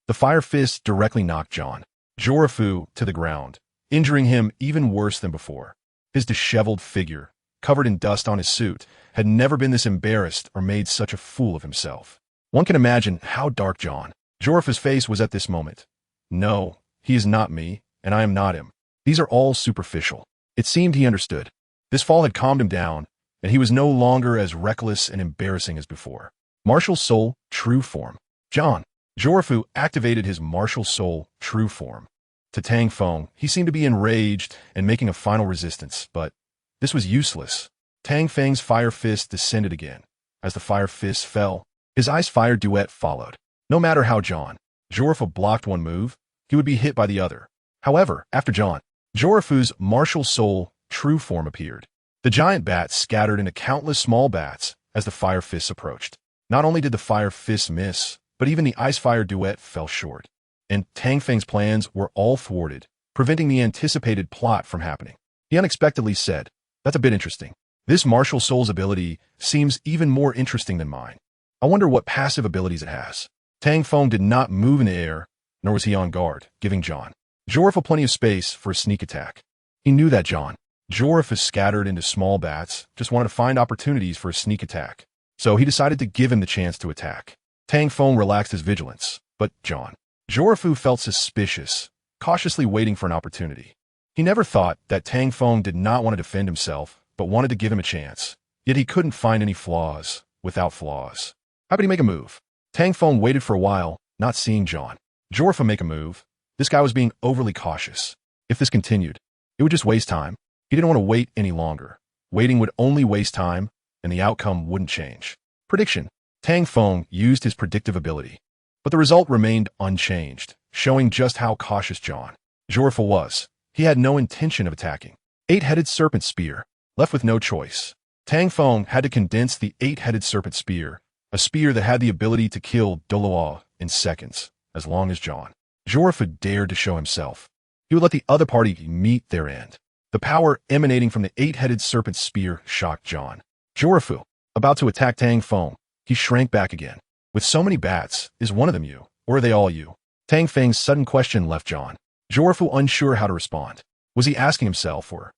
The fire fists directly knocked John Jorifu to the ground, injuring him even worse than before. His disheveled figure, covered in dust on his suit, had never been this embarrassed or made such a fool of himself. One can imagine how dark John Jorifu's face was at this moment. No, he is not me, and I am not him. These are all superficial. It seemed he understood. This fall had calmed him down, and he was no longer as reckless and embarrassing as before. Martial Soul, True Form. John Jorifu activated his Martial Soul, True Form. To Tang Feng, he seemed to be enraged and making a final resistance, but this was useless. Tang Feng's fire fist descended again. As the fire fist fell, his ice-fire duet followed. No matter how John Jorifu blocked one move, he would be hit by the other. However, after John Jorifu's Martial Soul, True Form appeared, the giant bats scattered into countless small bats as the fire fists approached. Not only did the fire fists miss, but even the ice-fire duet fell short, and Tang Feng's plans were all thwarted, preventing the anticipated plot from happening. He unexpectedly said, "That's a bit interesting. This Martial Soul's ability seems even more interesting than mine. I wonder what passive abilities it has." Tang Feng did not move in the air, nor was he on guard, giving John Jorifu plenty of space for a sneak attack. He knew that John Jorifu, scattered into small bats, just wanted to find opportunities for a sneak attack, so he decided to give him the chance to attack. Tang Feng relaxed his vigilance, but John Jorifu felt suspicious, cautiously waiting for an opportunity. He never thought that Tang Feng did not want to defend himself, but wanted to give him a chance. Yet he couldn't find any flaws without flaws. How could he make a move? Tang Feng waited for a while, not seeing John Jorfa make a move. This guy was being overly cautious. If this continued, it would just waste time. He didn't want to wait any longer. Waiting would only waste time, and the outcome wouldn't change. Prediction. Tang Feng used his predictive ability, but the result remained unchanged, showing just how cautious John Jorfa was. He had no intention of attacking. Eight-headed serpent spear. Left with no choice, Tang Feng had to condense the eight-headed serpent spear, a spear that had the ability to kill Douluo in seconds, as long as John Jorfa dared to show himself. He would let the other party meet their end. The power emanating from the eight-headed serpent spear shocked John Jorfa. About to attack Tang Feng, he shrank back again. With so many bats, is one of them you, or are they all you? Tang Feng's sudden question left John Jorfa unsure how to respond. Was he asking himself or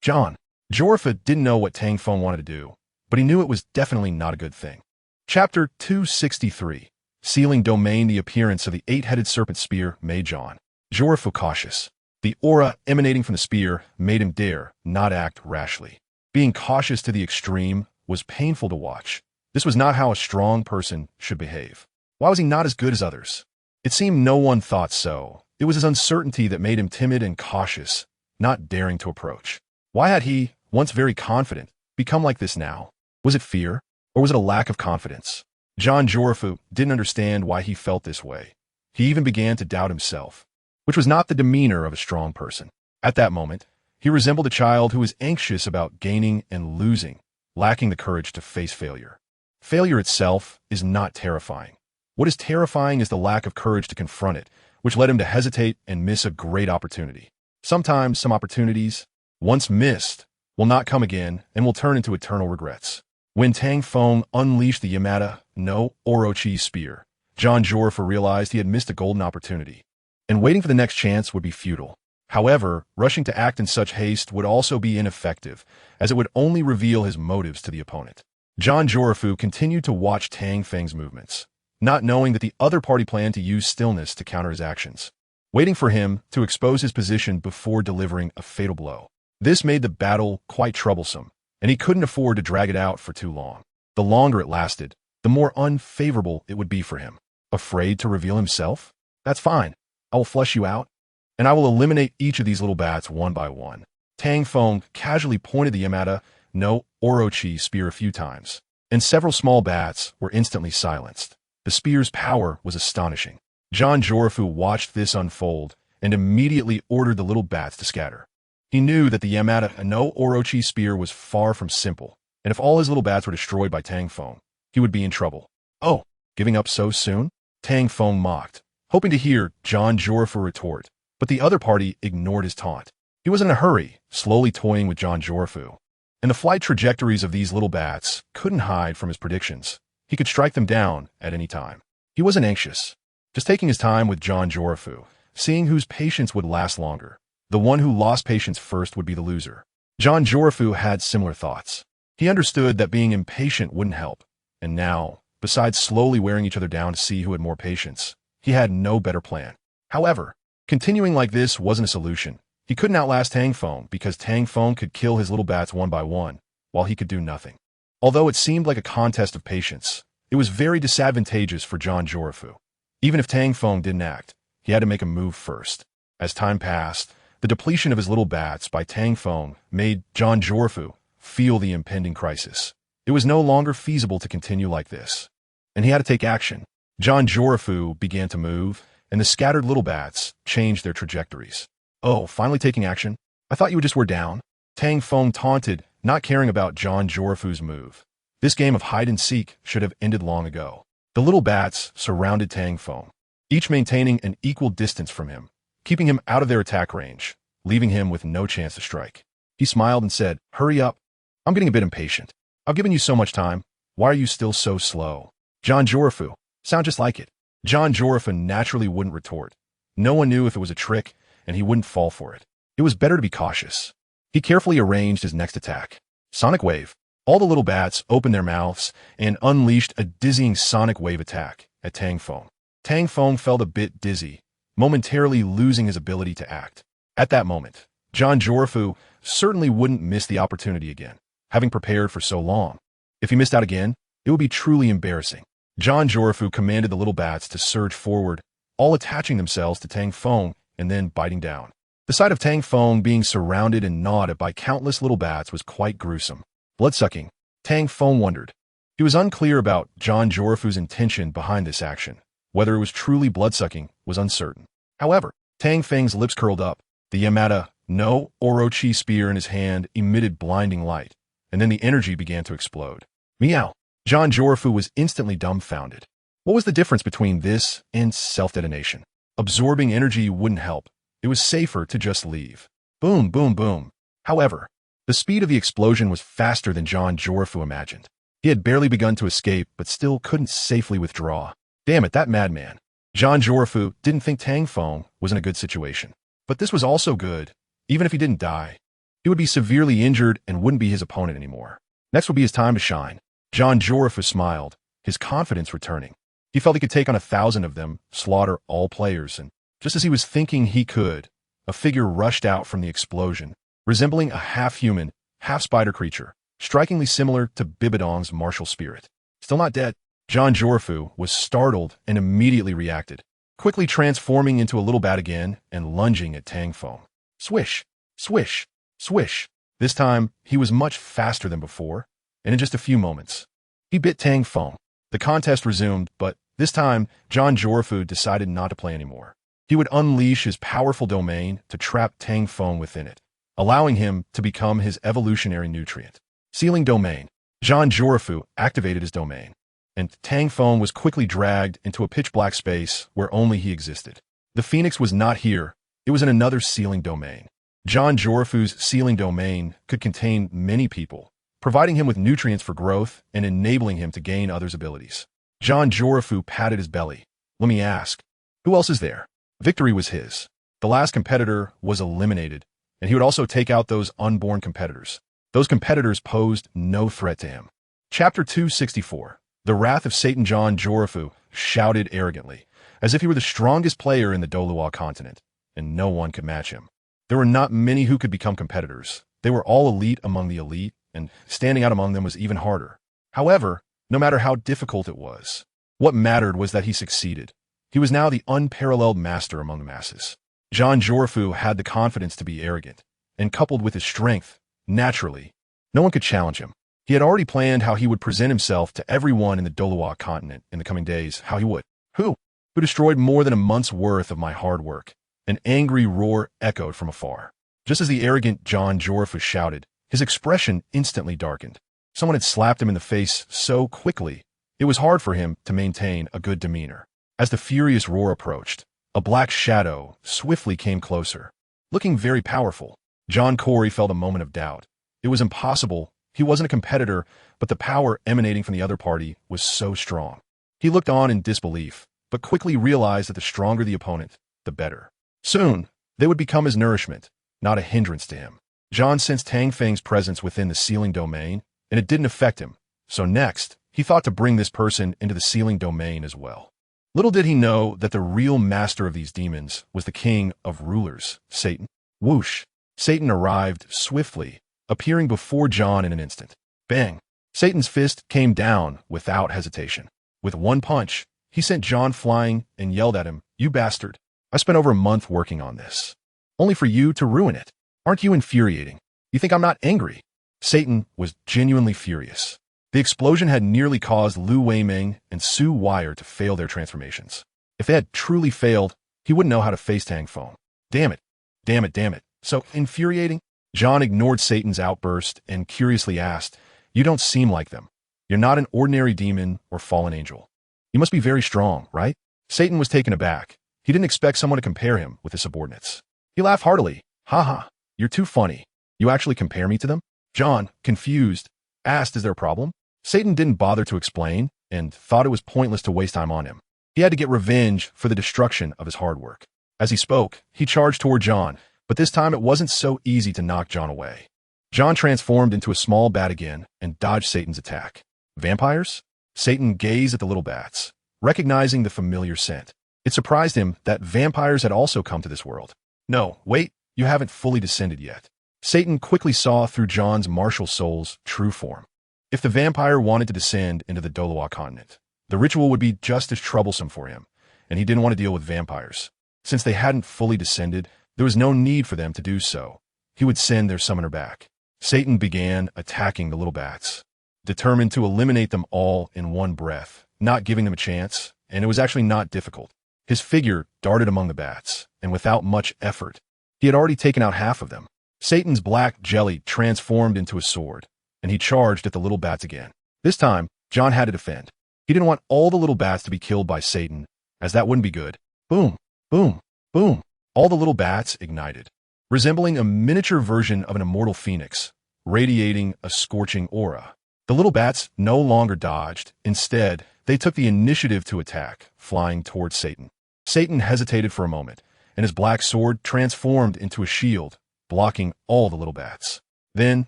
John Jorfa didn't know what Tang Feng wanted to do, but he knew it was definitely not a good thing. Chapter 263. Sealing domain. The appearance of the eight-headed serpent spear made John Jorfa cautious. The aura emanating from the spear made him dare not act rashly. Being cautious to the extreme was painful to watch. This was not how a strong person should behave. Why was he not as good as others? It seemed no one thought so. It was his uncertainty that made him timid and cautious, not daring to approach. Why had he, once very confident, become like this now? Was it fear, or was it a lack of confidence? John Jorfa didn't understand why he felt this way. He even began to doubt himself, which was not the demeanor of a strong person. At that moment, he resembled a child who was anxious about gaining and losing, lacking the courage to face failure. Failure itself is not terrifying. What is terrifying is the lack of courage to confront it, which led him to hesitate and miss a great opportunity. Sometimes some opportunities, once missed, will not come again and will turn into eternal regrets. When Tang Feng unleashed the Yamada no Orochi spear, John Jorfa realized he had missed a golden opportunity, and waiting for the next chance would be futile. However, rushing to act in such haste would also be ineffective, as it would only reveal his motives to the opponent. John Jorfa continued to watch Tang Feng's movements, not knowing that the other party planned to use stillness to counter his actions, waiting for him to expose his position before delivering a fatal blow. This made the battle quite troublesome, and he couldn't afford to drag it out for too long. The longer it lasted, the more unfavorable it would be for him. Afraid to reveal himself? That's fine. I will flush you out, and I will eliminate each of these little bats one by one. Tang Feng casually pointed the Yamada no Orochi spear a few times, and several small bats were instantly silenced. The spear's power was astonishing. John Jorfa watched this unfold and immediately ordered the little bats to scatter. He knew that the Yamada no Orochi spear was far from simple, and if all his little bats were destroyed by Tang Feng, he would be in trouble. Oh, giving up so soon? Tang Feng mocked, hoping to hear John Jorfa retort, but the other party ignored his taunt. He was in a hurry, slowly toying with John Jorfa, and the flight trajectories of these little bats couldn't hide from his predictions. He could strike them down at any time. He wasn't anxious, just taking his time with John Jorfa, seeing whose patience would last longer. The one who lost patience first would be the loser. John Jorfa had similar thoughts. He understood that being impatient wouldn't help, and now, besides slowly wearing each other down to see who had more patience, he had no better plan. However, continuing like this wasn't a solution. He couldn't outlast Tang Feng because Tang Feng could kill his little bats one by one, while he could do nothing. Although it seemed like a contest of patience, it was very disadvantageous for John Jorfa. Even if Tang Feng didn't act, he had to make a move first. As time passed, the depletion of his little bats by Tang Feng made John Jorfa feel the impending crisis. It was no longer feasible to continue like this, and he had to take action. John Jorfa began to move, and the scattered little bats changed their trajectories. Oh, finally taking action? I thought you just were down. Tang Feng taunted, not caring about John Jorfa's move. This game of hide-and-seek should have ended long ago. The little bats surrounded Tang Feng, each maintaining an equal distance from him, keeping him out of their attack range, leaving him with no chance to strike. He smiled and said, "Hurry up. I'm getting a bit impatient. I've given you so much time. Why are you still so slow?" John Jorfa, sound just like it. John Jorfa naturally wouldn't retort. No one knew if it was a trick, and he wouldn't fall for it. It was better to be cautious. He carefully arranged his next attack. Sonic Wave. All the little bats opened their mouths and unleashed a dizzying Sonic Wave attack at Tang Feng. Tang Feng felt a bit dizzy, momentarily losing his ability to act. At that moment, John Jorfa certainly wouldn't miss the opportunity again, having prepared for so long. If he missed out again, it would be truly embarrassing. John Jorafu commanded the little bats to surge forward, all attaching themselves to Tang Feng and then biting down. The sight of Tang Feng being surrounded and gnawed at by countless little bats was quite gruesome. Blood-sucking, Tang Feng wondered. He was unclear about John Jorafu's intention behind this action. Whether it was truly blood-sucking was uncertain. However, Tang Feng's lips curled up. The Yamata no Orochi spear in his hand emitted blinding light, and then the energy began to explode. Meow! John Jorafu was instantly dumbfounded. What was the difference between this and self-detonation? Absorbing energy wouldn't help. It was safer to just leave. Boom, boom, boom. However, the speed of the explosion was faster than John Jorafu imagined. He had barely begun to escape, but still couldn't safely withdraw. Damn it, that madman. John Jorafu didn't think Tang Feng was in a good situation. But this was also good. Even if he didn't die, he would be severely injured and wouldn't be his opponent anymore. Next would be his time to shine. John Jorafu smiled, his confidence returning. He felt he could take on 1,000 of them, slaughter all players, and just as he was thinking he could, a figure rushed out from the explosion, resembling a half-human, half-spider creature, strikingly similar to Bibidong's martial spirit. Still not dead, John Jorafu was startled and immediately reacted, quickly transforming into a little bat again and lunging at Tang Feng. Swish, swish, swish. This time, he was much faster than before, and in just a few moments, he bit Tang Feng. The contest resumed, but this time, John Jorafu decided not to play anymore. He would unleash his powerful domain to trap Tang Feng within it, allowing him to become his evolutionary nutrient. Sealing domain. John Jorafu activated his domain, and Tang Feng was quickly dragged into a pitch-black space where only he existed. The phoenix was not here. It was in another sealing domain. John Jorafu's sealing domain could contain many people, providing him with nutrients for growth and enabling him to gain others' abilities. John Jorafu patted his belly. Let me ask, who else is there? Victory was his. The last competitor was eliminated, and he would also take out those unborn competitors. Those competitors posed no threat to him. Chapter 264. The Wrath of Satan. John Jorafu shouted arrogantly, as if he were the strongest player in the Douluo continent, and no one could match him. There were not many who could become competitors. They were all elite among the elite, and standing out among them was even harder. However, no matter how difficult it was, what mattered was that he succeeded. He was now the unparalleled master among the masses. John Jorafu had the confidence to be arrogant, and coupled with his strength, naturally, no one could challenge him. He had already planned how he would present himself to everyone in the Douluo continent in the coming days, how he would. Who destroyed more than a month's worth of my hard work? An angry roar echoed from afar. Just as the arrogant John Jorafu shouted, his expression instantly darkened. Someone had slapped him in the face so quickly, it was hard for him to maintain a good demeanor. As the furious roar approached, a black shadow swiftly came closer. Looking very powerful, John Corey felt a moment of doubt. It was impossible. He wasn't a competitor, but the power emanating from the other party was so strong. He looked on in disbelief, but quickly realized that the stronger the opponent, the better. Soon, they would become his nourishment, not a hindrance to him. John sensed Tang Feng's presence within the sealing domain, and it didn't affect him. So next, he thought to bring this person into the sealing domain as well. Little did he know that the real master of these demons was the king of rulers, Satan. Whoosh! Satan arrived swiftly, appearing before John in an instant. Bang! Satan's fist came down without hesitation. With one punch, he sent John flying and yelled at him, "You bastard! I spent over a month working on this, only for you to ruin it. Aren't you infuriating? You think I'm not angry?" Satan was genuinely furious. The explosion had nearly caused Lu Weimeng and Su Wire to fail their transformations. If they had truly failed, he wouldn't know how to face Tang Feng. Damn it. Damn it, damn it. So infuriating? John ignored Satan's outburst and curiously asked, "You don't seem like them. You're not an ordinary demon or fallen angel. You must be very strong, right?" Satan was taken aback. He didn't expect someone to compare him with his subordinates. He laughed heartily. "Haha, you're too funny. You actually compare me to them?" John, confused, asked, "Is there a problem?" Satan didn't bother to explain and thought it was pointless to waste time on him. He had to get revenge for the destruction of his hard work. As he spoke, he charged toward John, but this time it wasn't so easy to knock John away. John transformed into a small bat again and dodged Satan's attack. Vampires? Satan gazed at the little bats, recognizing the familiar scent. It surprised him that vampires had also come to this world. "No, wait, you haven't fully descended yet. Satan quickly saw through John's martial soul's true form. If the vampire wanted to descend into the Douluo continent, the ritual would be just as troublesome for him, and he didn't want to deal with vampires. Since they hadn't fully descended, there was no need for them to do so. He would send their summoner back. Satan began attacking the little bats, determined to eliminate them all in one breath, not giving them a chance, and it was actually not difficult. His figure darted among the bats, and without much effort, he had already taken out half of them. Satan's black jelly transformed into a sword, and he charged at the little bats again. This time, John had to defend. He didn't want all the little bats to be killed by Satan, as that wouldn't be good. Boom, boom, boom. All the little bats ignited, resembling a miniature version of an immortal phoenix, radiating a scorching aura. The little bats no longer dodged. Instead, they took the initiative to attack, flying towards Satan. Satan hesitated for a moment, and his black sword transformed into a shield, blocking all the little bats. Then,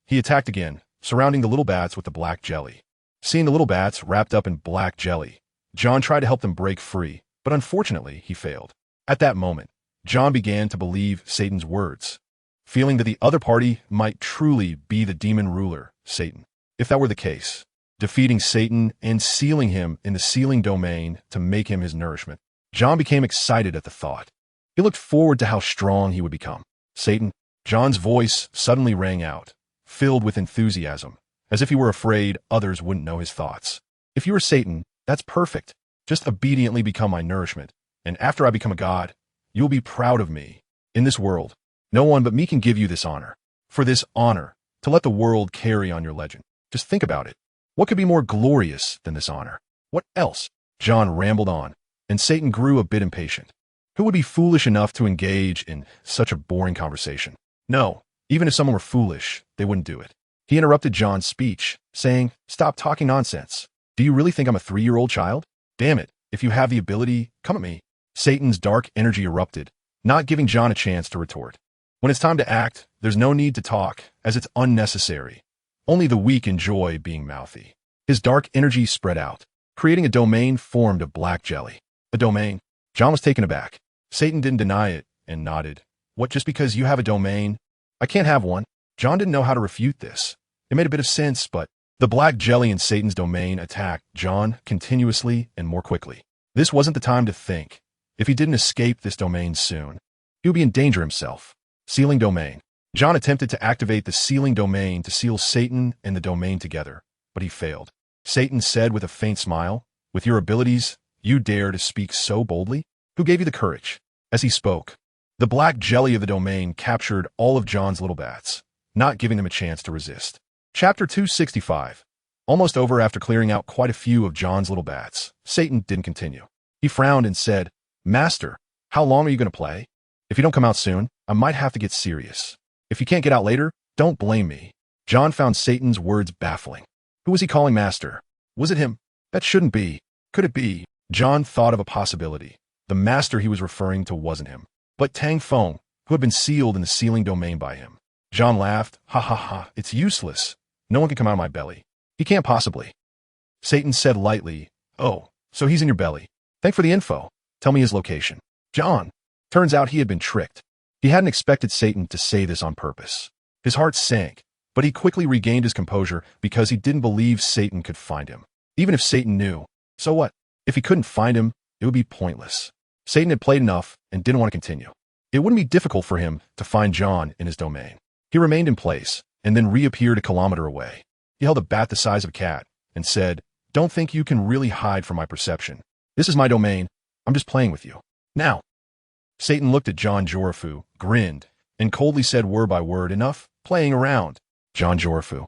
he attacked again, surrounding the little bats with the black jelly. Seeing the little bats wrapped up in black jelly, John tried to help them break free, but unfortunately, he failed. At that moment, John began to believe Satan's words, feeling that the other party might truly be the demon ruler, Satan. If that were the case, defeating Satan and sealing him in the sealing domain to make him his nourishment, John became excited at the thought. He looked forward to how strong he would become. Satan, John's voice suddenly rang out, filled with enthusiasm, as if he were afraid others wouldn't know his thoughts. If you are Satan, that's perfect. Just obediently become my nourishment, and after I become a god, you will be proud of me. In this world, no one but me can give you this honor. For this honor, to let the world carry on your legend. Just think about it. What could be more glorious than this honor? What else? John rambled on, and Satan grew a bit impatient. Who would be foolish enough to engage in such a boring conversation? No, even if someone were foolish, they wouldn't do it. He interrupted John's speech, saying, "Stop talking nonsense. Do you really think I'm a 3-year-old child? Damn it, if you have the ability, come at me." Satan's dark energy erupted, not giving John a chance to retort. When it's time to act, there's no need to talk, as it's unnecessary. Only the weak enjoy being mouthy. His dark energy spread out, creating a domain formed of black jelly. A domain? John was taken aback. Satan didn't deny it, and nodded. What, just because you have a domain? I can't have one. John didn't know how to refute this. It made a bit of sense, but the black jelly in Satan's domain attacked John continuously and more quickly. This wasn't the time to think. If he didn't escape this domain soon, he would be in danger himself. Sealing domain. John attempted to activate the sealing domain to seal Satan and the domain together, but he failed. Satan said with a faint smile, "With your abilities, you dare to speak so boldly? Who gave you the courage?" As he spoke, the black jelly of the domain captured all of John's little bats, not giving them a chance to resist. Chapter 265. Almost over after clearing out quite a few of John's little bats, Satan didn't continue. He frowned and said, "Master, how long are you going to play? If you don't come out soon, I might have to get serious. If you can't get out later, don't blame me." John found Satan's words baffling. Who was he calling master? Was it him? That shouldn't be. Could it be? John thought of a possibility. The master he was referring to wasn't him, but Tang Feng, who had been sealed in the sealing domain by him. John laughed. "Ha ha ha, it's useless. No one can come out of my belly. He can't possibly." Satan said lightly, "Oh, so he's in your belly. Thanks for the info. Tell me his location." John. Turns out he had been tricked. He hadn't expected Satan to say this on purpose. His heart sank, but he quickly regained his composure because he didn't believe Satan could find him. Even if Satan knew, so what? If he couldn't find him, it would be pointless. Satan had played enough and didn't want to continue. It wouldn't be difficult for him to find John in his domain. He remained in place and then reappeared a kilometer away. He held a bat the size of a cat and said, "Don't think you can really hide from my perception. This is my domain. I'm just playing with you. Now." Satan looked at John Jorafu, grinned, and coldly said word by word, "Enough playing around, John Jorafu."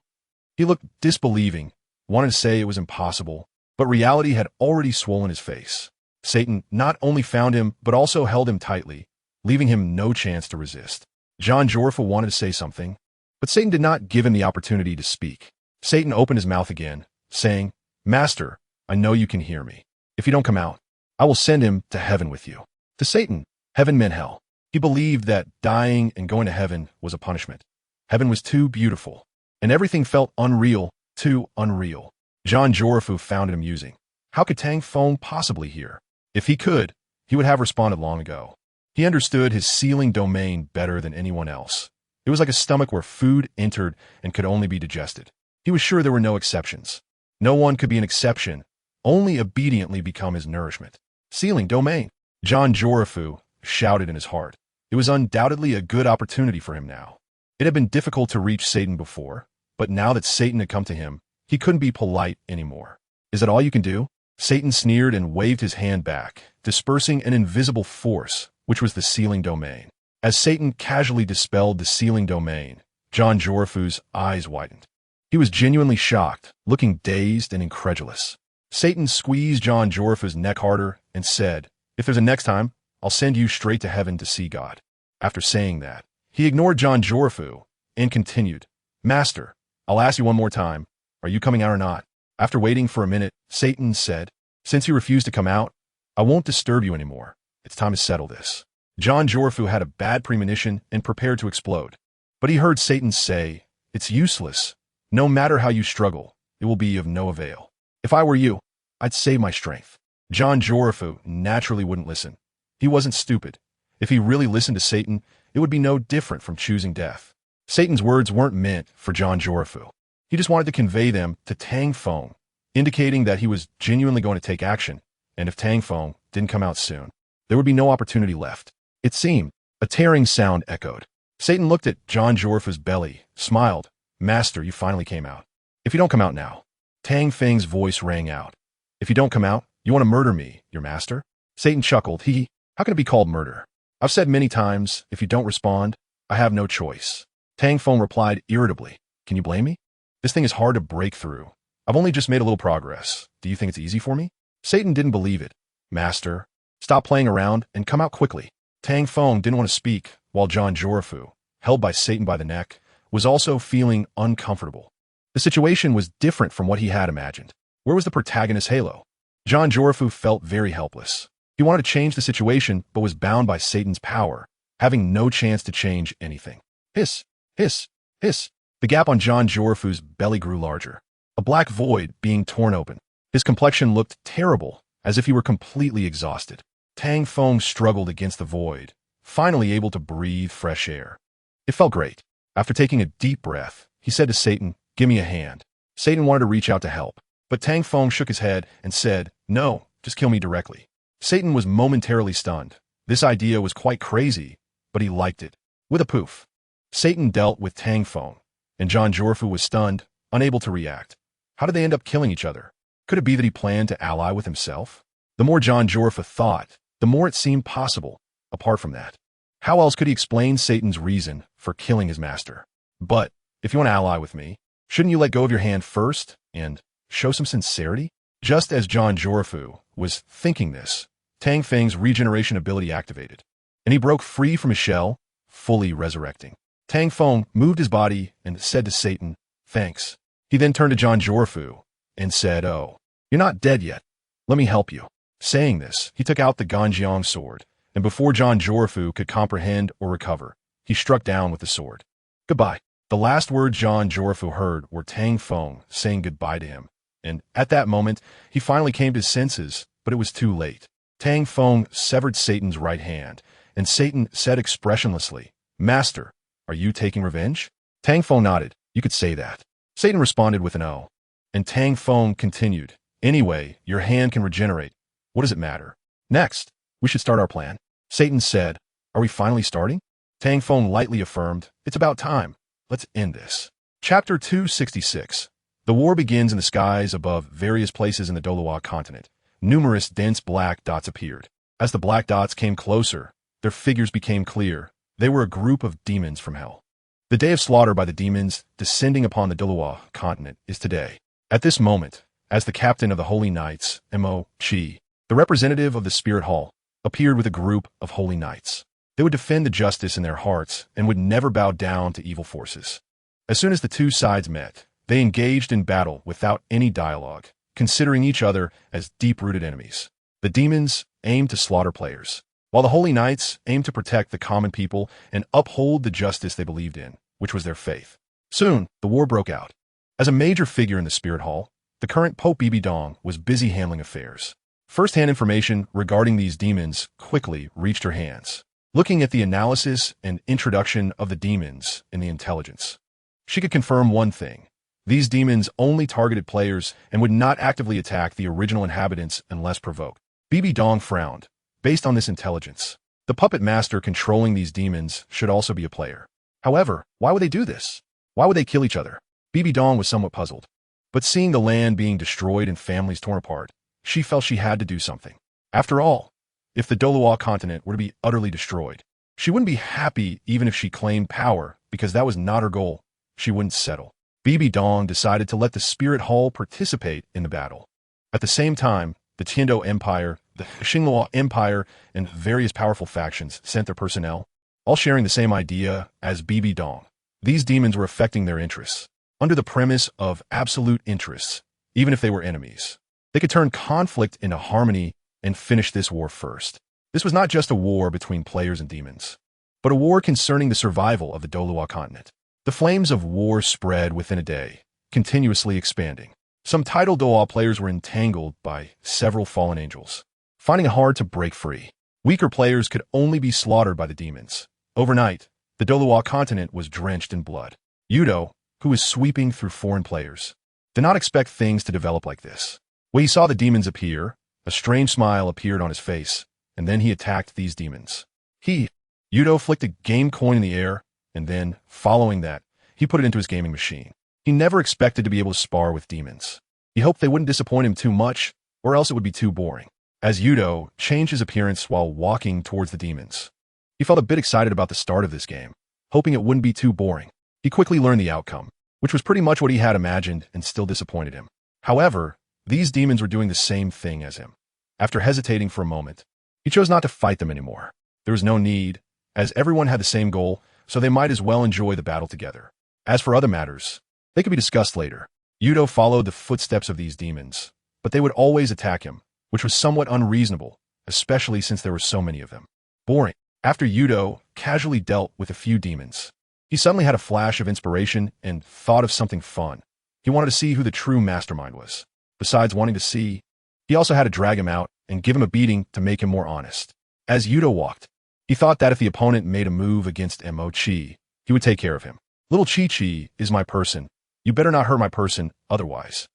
He looked disbelieving, wanted to say it was impossible, but reality had already swollen his face. Satan not only found him, but also held him tightly, leaving him no chance to resist. John Jorafu wanted to say something, but Satan did not give him the opportunity to speak. Satan opened his mouth again, saying, "Master, I know you can hear me. If you don't come out, I will send him to heaven with you." To Satan, heaven meant hell. He believed that dying and going to heaven was a punishment. Heaven was too beautiful, and everything felt unreal, too unreal. John Jorafu found it amusing. How could Tang Feng possibly hear? If he could, he would have responded long ago. He understood his sealing domain better than anyone else, It was like a stomach where food entered and could only be digested. He was sure there were no exceptions. No one could be an exception, only obediently become his nourishment. Sealing domain. John Jorafu shouted in his heart. It was undoubtedly a good opportunity for him now. It had been difficult to reach Satan before, but now that Satan had come to him, he couldn't be polite anymore. Is that all you can do? Satan sneered and waved his hand back, dispersing an invisible force, which was the sealing domain. As Satan casually dispelled the sealing domain, John Jorafu's eyes widened. He was genuinely shocked, looking dazed and incredulous. Satan squeezed John Jorafu's neck harder and said, "If there's a next time, I'll send you straight to heaven to see God." After saying that, he ignored John Jorafu and continued, "Master, I'll ask you one more time. Are you coming out or not?" After waiting for a minute, Satan said, "Since you refuse to come out, I won't disturb you anymore. It's time to settle this." John Jorafu had a bad premonition and prepared to explode. But he heard Satan say, "It's useless. No matter how you struggle, it will be of no avail. If I were you, I'd save my strength." John Jorafu naturally wouldn't listen. He wasn't stupid. If he really listened to Satan, it would be no different from choosing death. Satan's words weren't meant for John Jorafu. He just wanted to convey them to Tang Feng, indicating that he was genuinely going to take action, and if Tang Feng didn't come out soon, there would be no opportunity left. It seemed. A tearing sound echoed. Satan looked at John Jorafu's belly, smiled. "Master, you finally came out. If you don't come out now." Tang Feng's voice rang out. "If you don't come out, you want to murder me, your master?" Satan chuckled. How can it be called murder? I've said many times, if you don't respond, I have no choice." Tang Feng replied irritably, "Can you blame me? This thing is hard to break through. I've only just made a little progress. Do you think it's easy for me?" Satan didn't believe it. "Master, stop playing around and come out quickly." Tang Feng didn't want to speak, while John Jorafu, held by Satan by the neck, was also feeling uncomfortable. The situation was different from what he had imagined. Where was the protagonist's halo? John Jorafu felt very helpless. He wanted to change the situation, but was bound by Satan's power, having no chance to change anything. Hiss, hiss, hiss. The gap on John Jorafu's belly grew larger, a black void being torn open. His complexion looked terrible, as if he were completely exhausted. Tang Feng struggled against the void, finally able to breathe fresh air. It felt great. After taking a deep breath, he said to Satan, "Give me a hand." Satan wanted to reach out to help, but Tang Feng shook his head and said, "No, just kill me directly." Satan was momentarily stunned. This idea was quite crazy, but he liked it. With a poof, Satan dealt with Tang Feng, and John Jorafu was stunned, unable to react. How did they end up killing each other? Could it be that he planned to ally with himself? The more John Jorafu thought, the more it seemed possible. Apart from that, how else could he explain Satan's reason for killing his master? But if you want to ally with me, shouldn't you let go of your hand first and show some sincerity? Just as John Jorafu was thinking this, Tang Feng's regeneration ability activated, and he broke free from his shell, fully resurrecting. Tang Feng moved his body and said to Satan, "Thanks." He then turned to John Jorafu and said, "Oh, you're not dead yet. Let me help you." Saying this, he took out the BeatsYoung sword, and before John Jorafu could comprehend or recover, he struck down with the sword. "Goodbye." The last words John Jorafu heard were Tang Feng saying goodbye to him, and at that moment, he finally came to his senses, but it was too late. Tang Feng severed Satan's right hand, and Satan said expressionlessly, "Master, are you taking revenge?" Tang Feng nodded. "You could say that." Satan responded with an "oh." And Tang Feng continued, "Anyway, your hand can regenerate. What does it matter? Next, we should start our plan." Satan said, "Are we finally starting?" Tang Feng lightly affirmed, "It's about time. Let's end this." Chapter 266. The war begins in the skies above various places in the Douluo continent. Numerous dense black dots appeared. As the black dots came closer, their figures became clear. They were a group of demons from hell. The day of slaughter by the demons descending upon the Douluo continent is today. At this moment, as the captain of the Holy Knights, Mo Chi, the representative of the Spirit Hall, appeared with a group of Holy Knights. They would defend the justice in their hearts and would never bow down to evil forces. As soon as the two sides met, they engaged in battle without any dialogue, considering each other as deep-rooted enemies. The demons aimed to slaughter players, while the Holy Knights aimed to protect the common people and uphold the justice they believed in, which was their faith. Soon, the war broke out. As a major figure in the Spirit Hall, the current Pope Dong was busy handling affairs. First-hand information regarding these demons quickly reached her hands. Looking at the analysis and introduction of the demons in the intelligence, she could confirm one thing. These demons only targeted players and would not actively attack the original inhabitants unless provoked. BeatsYoung frowned. Based on this intelligence, the puppet master controlling these demons should also be a player. However, why would they do this? Why would they kill each other? BeatsYoung was somewhat puzzled. But seeing the land being destroyed and families torn apart, she felt she had to do something. After all, if the Douluo continent were to be utterly destroyed, she wouldn't be happy even if she claimed power, because that was not her goal. She wouldn't settle. BeatsYoung decided to let the Spirit Hall participate in the battle. At the same time, the Tiando Empire, the Xingluo Empire, and various powerful factions sent their personnel, all sharing the same idea as BeatsYoung. These demons were affecting their interests, under the premise of absolute interests, even if they were enemies. They could turn conflict into harmony and finish this war first. This was not just a war between players and demons, but a war concerning the survival of the Douluo continent. The flames of war spread within a day, continuously expanding. Some titled Douluo players were entangled by several fallen angels, finding it hard to break free. Weaker players could only be slaughtered by the demons. Overnight, the Douluo continent was drenched in blood. Yudo, who was sweeping through foreign players, did not expect things to develop like this. When he saw the demons appear, a strange smile appeared on his face, and then he attacked these demons. Yudo flicked a game coin in the air, and then, following that, he put it into his gaming machine. He never expected to be able to spar with demons. He hoped they wouldn't disappoint him too much, or else it would be too boring. As Yudo changed his appearance while walking towards the demons, he felt a bit excited about the start of this game, hoping it wouldn't be too boring. He quickly learned the outcome, which was pretty much what he had imagined and still disappointed him. However, these demons were doing the same thing as him. After hesitating for a moment, he chose not to fight them anymore. There was no need, as everyone had the same goal, so they might as well enjoy the battle together. As for other matters, they could be discussed later. Yudo followed the footsteps of these demons, but they would always attack him, which was somewhat unreasonable, especially since there were so many of them. Boring. After Yudo casually dealt with a few demons, he suddenly had a flash of inspiration and thought of something fun. He wanted to see who the true mastermind was. Besides wanting to see, he also had to drag him out and give him a beating to make him more honest. As Yudo walked, he thought that if the opponent made a move against Mo-Chi, he would take care of him. Little Chi-Chi is my person. You better not hurt my person, otherwise.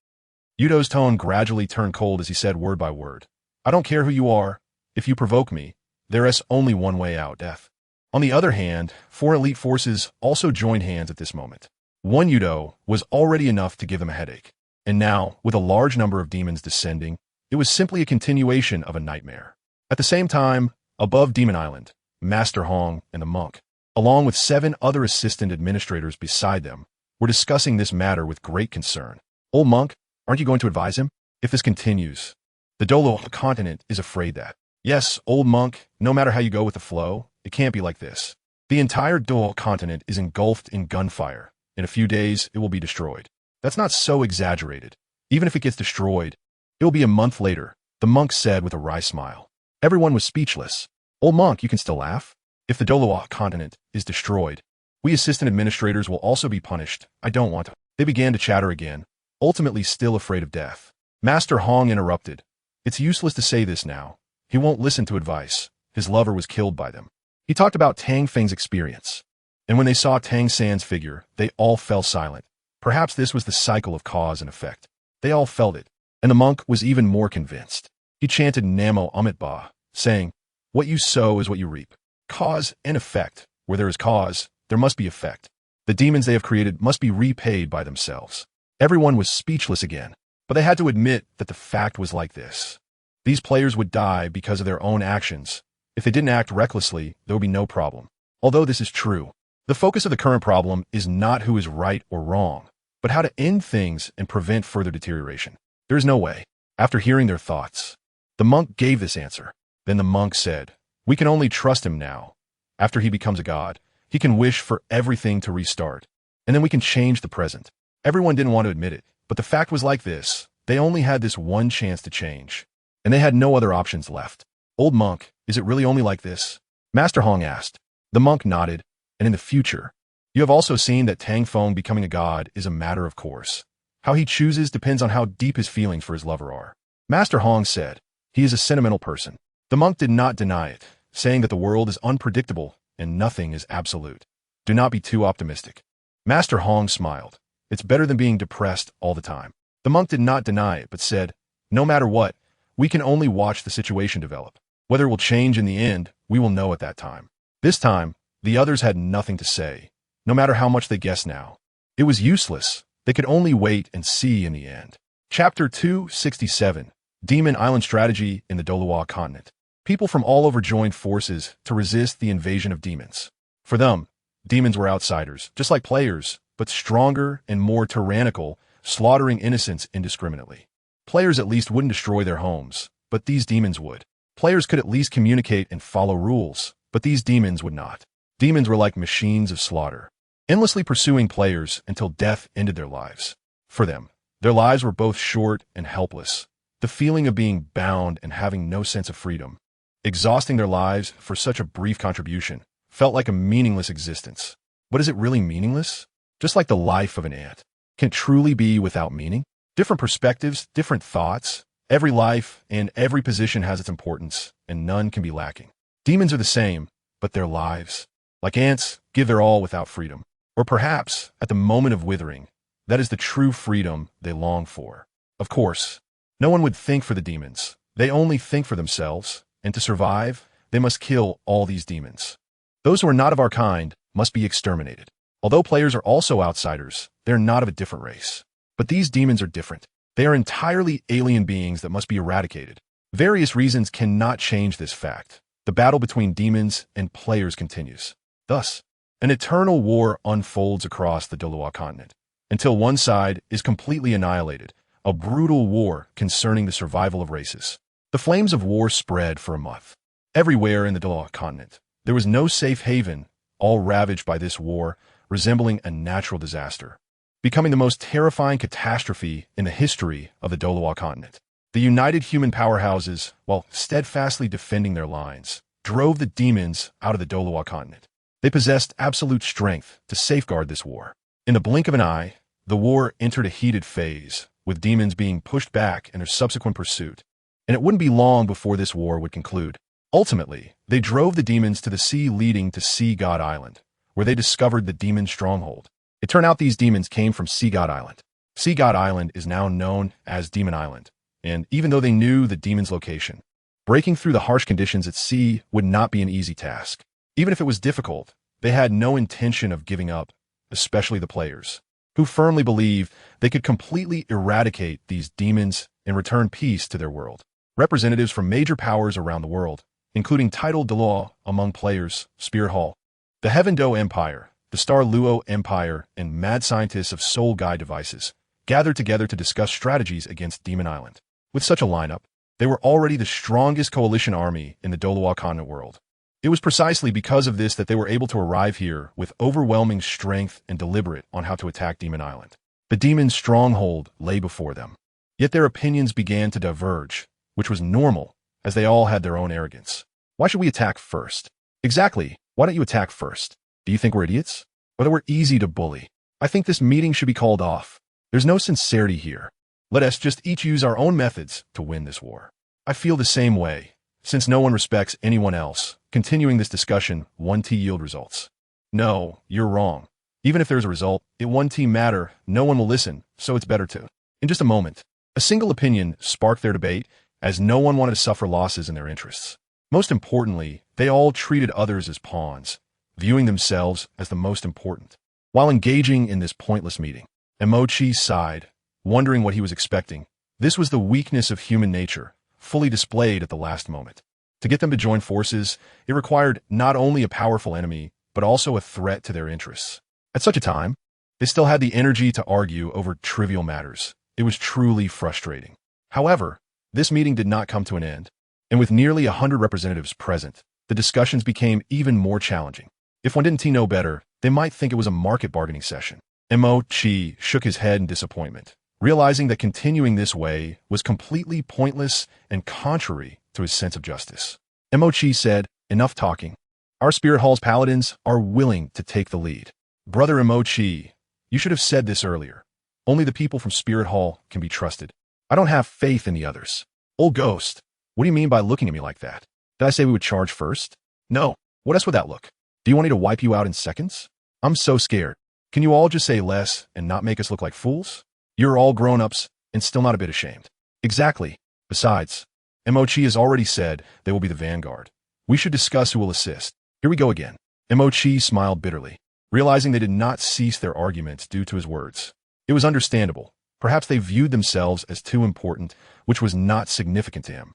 Yudo's tone gradually turned cold as he said word by word. I don't care who you are. If you provoke me, there is only one way out, death. On the other hand, 4 elite forces also joined hands at this moment. One Yudo was already enough to give them a headache. And now, with a large number of demons descending, it was simply a continuation of a nightmare. At the same time, above Demon Island, Master Hong and the monk, along with 7 other assistant administrators beside them, were discussing this matter with great concern. Old monk, aren't you going to advise him? If this continues, the Douluo continent is afraid that. Yes, old monk, no matter how you go with the flow, it can't be like this. The entire Douluo continent is engulfed in gunfire. In a few days, it will be destroyed. That's not so exaggerated. Even if it gets destroyed, it will be a month later, the monk said with a wry smile. Everyone was speechless. Old monk, you can still laugh? If the Douluo continent is destroyed, we assistant administrators will also be punished. I don't want to. They began to chatter again, ultimately still afraid of death. Master Hong interrupted. It's useless to say this now. He won't listen to advice. His lover was killed by them. He talked about Tang Feng's experience. And when they saw Tang San's figure, they all fell silent. Perhaps this was the cycle of cause and effect. They all felt it, and the monk was even more convinced. He chanted Namo Amitabha, saying, what you sow is what you reap. Cause and effect. Where there is cause, there must be effect. The demons they have created must be repaid by themselves. Everyone was speechless again, but they had to admit that the fact was like this. These players would die because of their own actions. If they didn't act recklessly, there would be no problem. Although this is true, the focus of the current problem is not who is right or wrong, but how to end things and prevent further deterioration. There is no way. After hearing their thoughts, the monk gave this answer. Then the monk said, we can only trust him now. After he becomes a god, he can wish for everything to restart, and then we can change the present. Everyone didn't want to admit it, but the fact was like this. They only had this one chance to change, and they had no other options left. Old monk, is it really only like this? Master Hong asked. The monk nodded, and in the future, you have also seen that Tang Feng becoming a god is a matter of course. How he chooses depends on how deep his feelings for his lover are. Master Hong said, he is a sentimental person. The monk did not deny it, saying that the world is unpredictable and nothing is absolute. Do not be too optimistic. Master Hong smiled. It's better than being depressed all the time. The monk did not deny it, but said, no matter what, we can only watch the situation develop. Whether it will change in the end, we will know at that time. This time, the others had nothing to say, no matter how much they guessed now. It was useless. They could only wait and see in the end. Chapter 267, Demon Island Strategy in the Douluo continent. People from all over joined forces to resist the invasion of demons. For them, demons were outsiders, just like players, but stronger and more tyrannical, slaughtering innocents indiscriminately. Players at least wouldn't destroy their homes, but these demons would. Players could at least communicate and follow rules, but these demons would not. Demons were like machines of slaughter, endlessly pursuing players until death ended their lives. For them, their lives were both short and helpless. The feeling of being bound and having no sense of freedom, exhausting their lives for such a brief contribution, felt like a meaningless existence. But is it really meaningless? Just like the life of an ant. Can it truly be without meaning? Different perspectives, different thoughts. Every life and every position has its importance, and none can be lacking. Demons are the same, but their lives, like ants, give their all without freedom. Or perhaps, at the moment of withering, that is the true freedom they long for. Of course, no one would think for the demons. They only think for themselves, and to survive, they must kill all these demons. Those who are not of our kind must be exterminated. Although players are also outsiders, they are not of a different race. But these demons are different. They are entirely alien beings that must be eradicated. Various reasons cannot change this fact. The battle between demons and players continues. Thus, an eternal war unfolds across the Douluo continent, until one side is completely annihilated, a brutal war concerning the survival of races. The flames of war spread for a month. Everywhere in the Douluo continent, there was no safe haven, all ravaged by this war, resembling a natural disaster, becoming the most terrifying catastrophe in the history of the Douluo continent. The united human powerhouses, while steadfastly defending their lines, drove the demons out of the Douluo continent. They possessed absolute strength to safeguard this war. In the blink of an eye, the war entered a heated phase, with demons being pushed back in their subsequent pursuit. And it wouldn't be long before this war would conclude. Ultimately, they drove the demons to the sea leading to Sea God Island, where they discovered the demon stronghold. It turned out these demons came from Sea God Island. Sea God Island is now known as Demon Island, and even though they knew the demon's location, breaking through the harsh conditions at sea would not be an easy task. Even if it was difficult, they had no intention of giving up, especially the players, who firmly believed they could completely eradicate these demons and return peace to their world. Representatives from major powers around the world, including titled Dalu among players, Spirit Hall, the Heaven Do Empire, the Star Luo Empire, and mad scientists of soul guide devices, gathered together to discuss strategies against Demon Island. With such a lineup, they were already the strongest coalition army in the Douluo continent world. It was precisely because of this that they were able to arrive here with overwhelming strength and deliberate on how to attack Demon Island. The demon's stronghold lay before them. Yet their opinions began to diverge, which was normal, as they all had their own arrogance. Why should we attack first? Exactly, why don't you attack first? Do you think we're idiots? Or that we're easy to bully? I think this meeting should be called off. There's no sincerity here. Let us just each use our own methods to win this war. I feel the same way. Since no one respects anyone else, continuing this discussion won't yield results. No, you're wrong. Even if there's a result, it won't matter, no one will listen, so it's better to. In just a moment, a single opinion sparked their debate, as no one wanted to suffer losses in their interests. Most importantly, they all treated others as pawns, viewing themselves as the most important. While engaging in this pointless meeting, Emochi sighed, wondering what he was expecting. This was the weakness of human nature, fully displayed at the last moment. To get them to join forces, it required not only a powerful enemy, but also a threat to their interests. At such a time, they still had the energy to argue over trivial matters. It was truly frustrating. However, this meeting did not come to an end, and with nearly 100 representatives present, the discussions became even more challenging. If one didn't know better, they might think it was a market bargaining session. Mo-chi shook his head in disappointment, realizing that continuing this way was completely pointless and contrary to his sense of justice. Mo-chi said, enough talking. Our Spirit Hall's paladins are willing to take the lead. Brother Mo-chi, you should have said this earlier. Only the people from Spirit Hall can be trusted. I don't have faith in the others. Old Ghost, what do you mean by looking at me like that? Did I say we would charge first? No. What else would that look? Do you want me to wipe you out in seconds? I'm so scared. Can you all just say less and not make us look like fools? You're all grown-ups and still not a bit ashamed. Exactly. Besides, Mochi has already said they will be the vanguard. We should discuss who will assist. Here we go again. Mochi smiled bitterly, realizing they did not cease their arguments due to his words. It was understandable. Perhaps they viewed themselves as too important, which was not significant to him.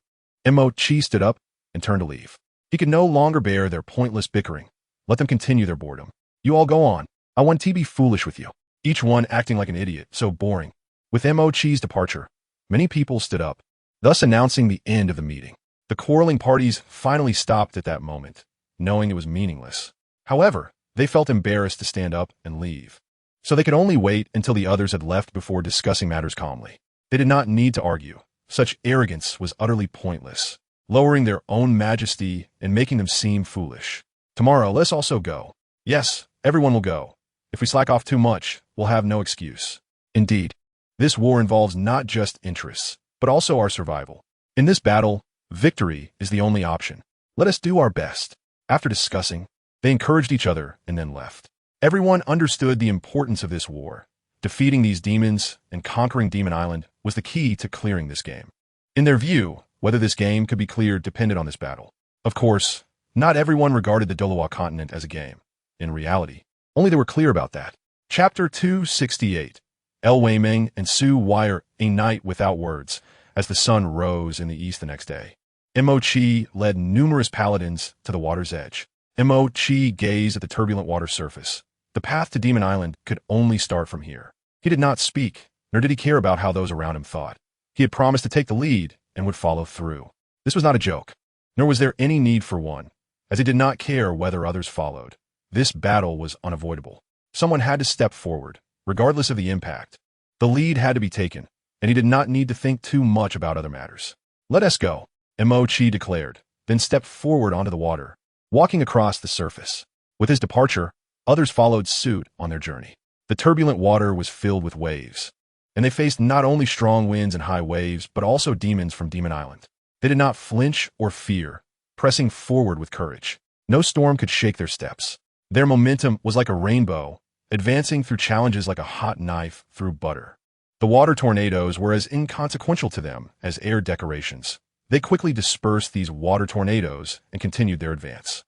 Mochi stood up and turned to leave. He could no longer bear their pointless bickering. Let them continue their boredom. You all go on. I want to be foolish with you. Each one acting like an idiot, so boring. With Mochi's departure, many people stood up, thus announcing the end of the meeting. The quarreling parties finally stopped at that moment, knowing it was meaningless. However, they felt embarrassed to stand up and leave. So they could only wait until the others had left before discussing matters calmly. They did not need to argue. Such arrogance was utterly pointless, lowering their own majesty and making them seem foolish. Tomorrow, let's also go. Yes, everyone will go. If we slack off too much, we'll have no excuse. Indeed, this war involves not just interests, but also our survival. In this battle, victory is the only option. Let us do our best. After discussing, they encouraged each other and then left. Everyone understood the importance of this war. Defeating these demons and conquering Demon Island was the key to clearing this game. In their view, whether this game could be cleared depended on this battle. Of course, not everyone regarded the Douluo continent as a game. In reality, only they were clear about that. Chapter 268. El Wei Ming and Su Wire, a night without words, as the sun rose in the east the next day. Mochi led numerous paladins to the water's edge. Mochi gazed at the turbulent water surface. The path to Demon Island could only start from here. He did not speak, nor did he care about how those around him thought. He had promised to take the lead and would follow through. This was not a joke, nor was there any need for one, as he did not care whether others followed. This battle was unavoidable. Someone had to step forward, regardless of the impact. The lead had to be taken, and he did not need to think too much about other matters. Let us go, Mochi declared, then stepped forward onto the water, walking across the surface. With his departure, others followed suit on their journey. The turbulent water was filled with waves, and they faced not only strong winds and high waves, but also demons from Demon Island. They did not flinch or fear, pressing forward with courage. No storm could shake their steps. Their momentum was like a rainbow, advancing through challenges like a hot knife through butter. The water tornadoes were as inconsequential to them as air decorations. They quickly dispersed these water tornadoes and continued their advance.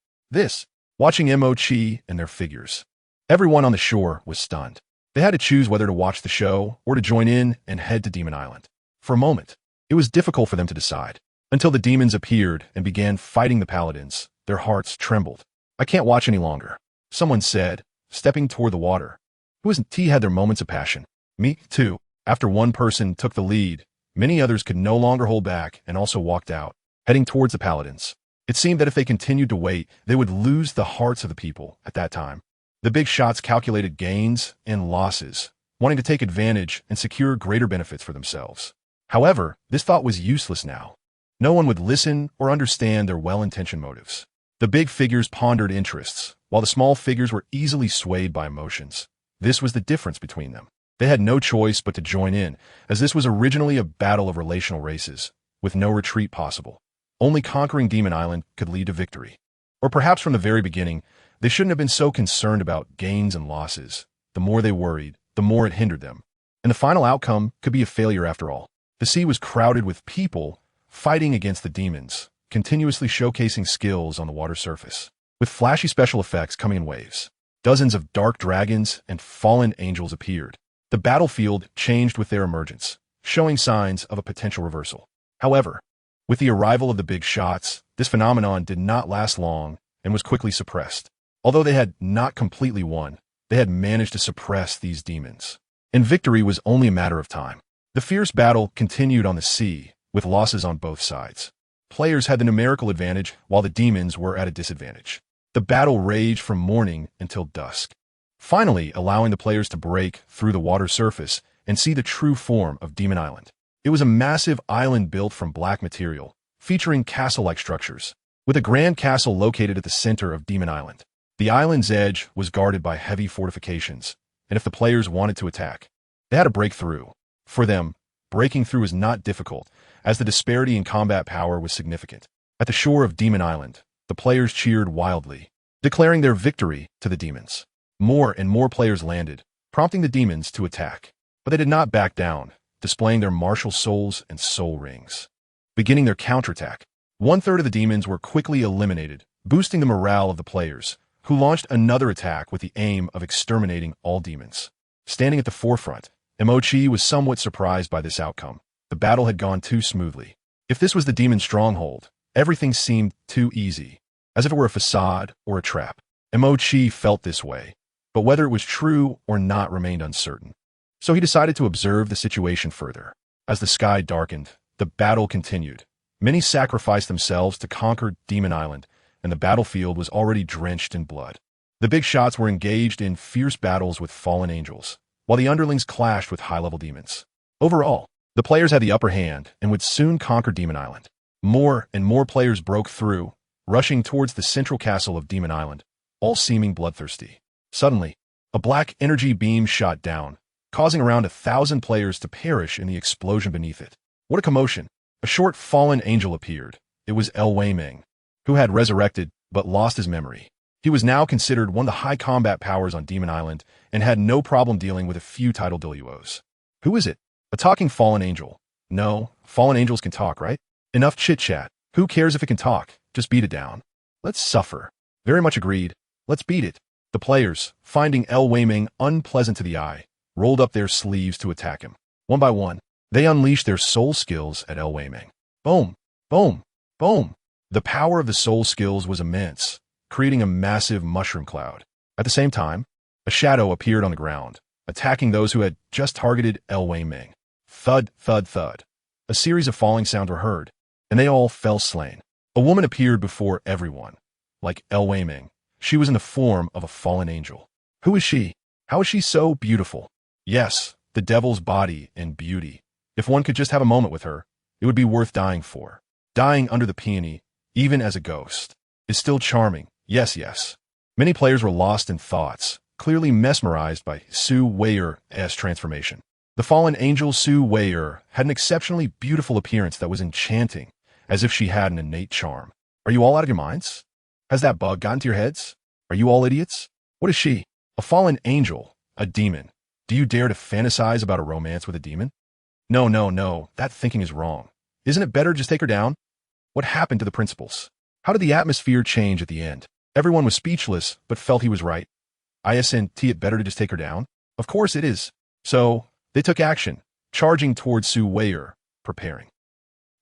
Watching Mochi and their figures. Everyone on the shore was stunned. They had to choose whether to watch the show or to join in and head to Demon Island. For a moment, it was difficult for them to decide. Until the demons appeared and began fighting the paladins, their hearts trembled. I can't watch any longer, someone said, stepping toward the water. He had their moments of passion. Me, too. After one person took the lead, many others could no longer hold back and also walked out, heading towards the paladins. It seemed that if they continued to wait, they would lose the hearts of the people at that time. The big shots calculated gains and losses, wanting to take advantage and secure greater benefits for themselves. However, this thought was useless now. No one would listen or understand their well-intentioned motives. The big figures pondered interests, while the small figures were easily swayed by emotions. This was the difference between them. They had no choice but to join in, as this was originally a battle of relational races, with no retreat possible. Only conquering Demon Island could lead to victory. Or perhaps from the very beginning, they shouldn't have been so concerned about gains and losses. The more they worried, the more it hindered them. And the final outcome could be a failure after all. The sea was crowded with people fighting against the demons, continuously showcasing skills on the water surface. With flashy special effects coming in waves, dozens of dark dragons and fallen angels appeared. The battlefield changed with their emergence, showing signs of a potential reversal. However, with the arrival of the big shots, this phenomenon did not last long and was quickly suppressed. Although they had not completely won, they had managed to suppress these demons. And victory was only a matter of time. The fierce battle continued on the sea, with losses on both sides. Players had the numerical advantage, while the demons were at a disadvantage. The battle raged from morning until dusk, finally allowing the players to break through the water surface and see the true form of Demon Island. It was a massive island built from black material, featuring castle-like structures, with a grand castle located at the center of Demon Island. The island's edge was guarded by heavy fortifications, and if the players wanted to attack, they had to break through. For them, breaking through was not difficult, as the disparity in combat power was significant. At the shore of Demon Island, The players cheered wildly, declaring their victory to the demons. More and more players landed, prompting the demons to attack. But they did not back down, displaying their martial souls and soul rings. Beginning their counterattack, 1/3 of the demons were quickly eliminated, boosting the morale of the players, who launched another attack with the aim of exterminating all demons. Standing at the forefront, Emochi was somewhat surprised by this outcome. The battle had gone too smoothly. If this was the demon stronghold, everything seemed too easy, as if it were a facade or a trap. Emochi felt this way, but whether it was true or not remained uncertain. So he decided to observe the situation further. As the sky darkened, the battle continued. Many sacrificed themselves to conquer Demon Island, and the battlefield was already drenched in blood. The big shots were engaged in fierce battles with fallen angels, while the underlings clashed with high-level demons. Overall, the players had the upper hand and would soon conquer Demon Island. More and more players broke through, rushing towards the central castle of Demon Island, all seeming bloodthirsty. Suddenly, a black energy beam shot down, causing around 1,000 players to perish in the explosion beneath it. What a commotion! A short fallen angel appeared. It was El Wei-Ming, who had resurrected but lost his memory. He was now considered one of the high combat powers on Demon Island and had no problem dealing with a few title Douluos. Who is it? A talking fallen angel. No, fallen angels can talk, right? Enough chit-chat. Who cares if it can talk? Just beat it down. Let's suffer. Very much agreed. Let's beat it. The players, finding El Wei-Ming unpleasant to the eye, rolled up their sleeves to attack him. One by one, they unleashed their soul skills at El Wei-Ming. Boom, boom, boom. The power of the soul skills was immense, creating a massive mushroom cloud. At the same time, a shadow appeared on the ground, attacking those who had just targeted El Wei-Ming. Thud, thud, thud. A series of falling sounds were heard, and they all fell slain. A woman appeared before everyone. Like El Wei-Ming, she was in the form of a fallen angel. Who is she? How is she so beautiful? Yes, the devil's body and beauty. If one could just have a moment with her, it would be worth dying for. Dying under the peony, even as a ghost, is still charming. Yes, yes. Many players were lost in thoughts, clearly mesmerized by Su Wei's transformation. The fallen angel Su Wei had an exceptionally beautiful appearance that was enchanting, as if she had an innate charm. Are you all out of your minds? Has that bug gotten to your heads? Are you all idiots? What is she? A fallen angel, a demon. Do you dare to fantasize about a romance with a demon? No, no, no, that thinking is wrong. Isn't it better to just take her down? What happened to the principles? How did the atmosphere change at the end? Everyone was speechless, but felt he was right. Isn't it better to just take her down? Of course it is. So, they took action, charging towards Su Wei, preparing.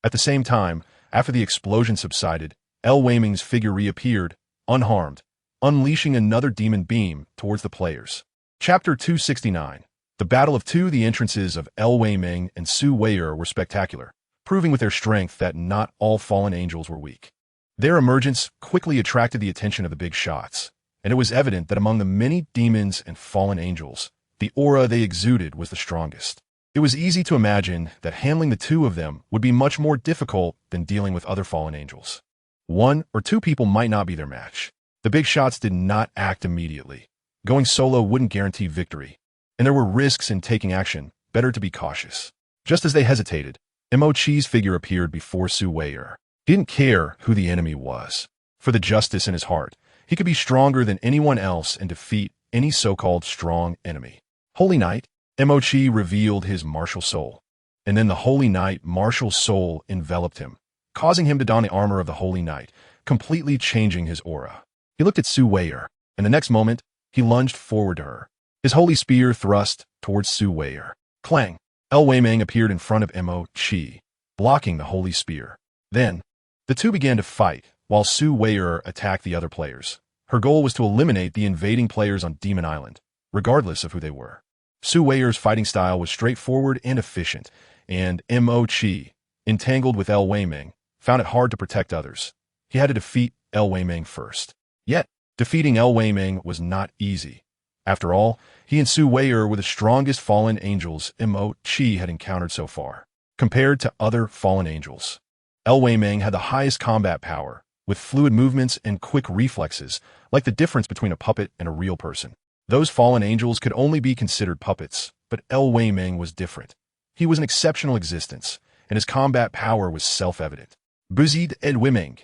At the same time, after the explosion subsided, El Wei-Ming's figure reappeared, unharmed, unleashing another demon beam towards the players. Chapter 269. The Battle of Two. The entrances of El Wei-Ming and Su Wei were spectacular, proving with their strength that not all fallen angels were weak. Their emergence quickly attracted the attention of the big shots, and it was evident that among the many demons and fallen angels, the aura they exuded was the strongest. It was easy to imagine that handling the two of them would be much more difficult than dealing with other fallen angels. One or two people might not be their match. The big shots did not act immediately. Going solo wouldn't guarantee victory, and there were risks in taking action. Better to be cautious. Just as they hesitated, Emochi's figure appeared before Su Wei. He didn't care who the enemy was. For the justice in his heart, he could be stronger than anyone else and defeat any so-called strong enemy. Holy Knight, Emochi revealed his martial soul, and then the Holy Knight martial soul enveloped him, causing him to don the armor of the Holy Knight, completely changing his aura. He looked at Su Wei, and the next moment, he lunged forward to her. His holy spear thrust towards Su Wei. Clang! El Wei-Ming appeared in front of Emochi, blocking the holy spear. Then, the two began to fight, while Su Wei attacked the other players. Her goal was to eliminate the invading players on Demon Island, regardless of who they were. Su Wei's fighting style was straightforward and efficient, and Emochi, entangled with El Wei-Ming, found it hard to protect others. He had to defeat El Wei-Ming first. Yet, defeating El Wei-Ming was not easy. After all, he and Su Wei were the strongest fallen angels Emochi had encountered so far. Compared to other fallen angels, El Wei-Ming had the highest combat power, with fluid movements and quick reflexes, like the difference between a puppet and a real person. Those fallen angels could only be considered puppets, but El Wei-Ming was different. He was an exceptional existence, and his combat power was self-evident. BeatsYoung.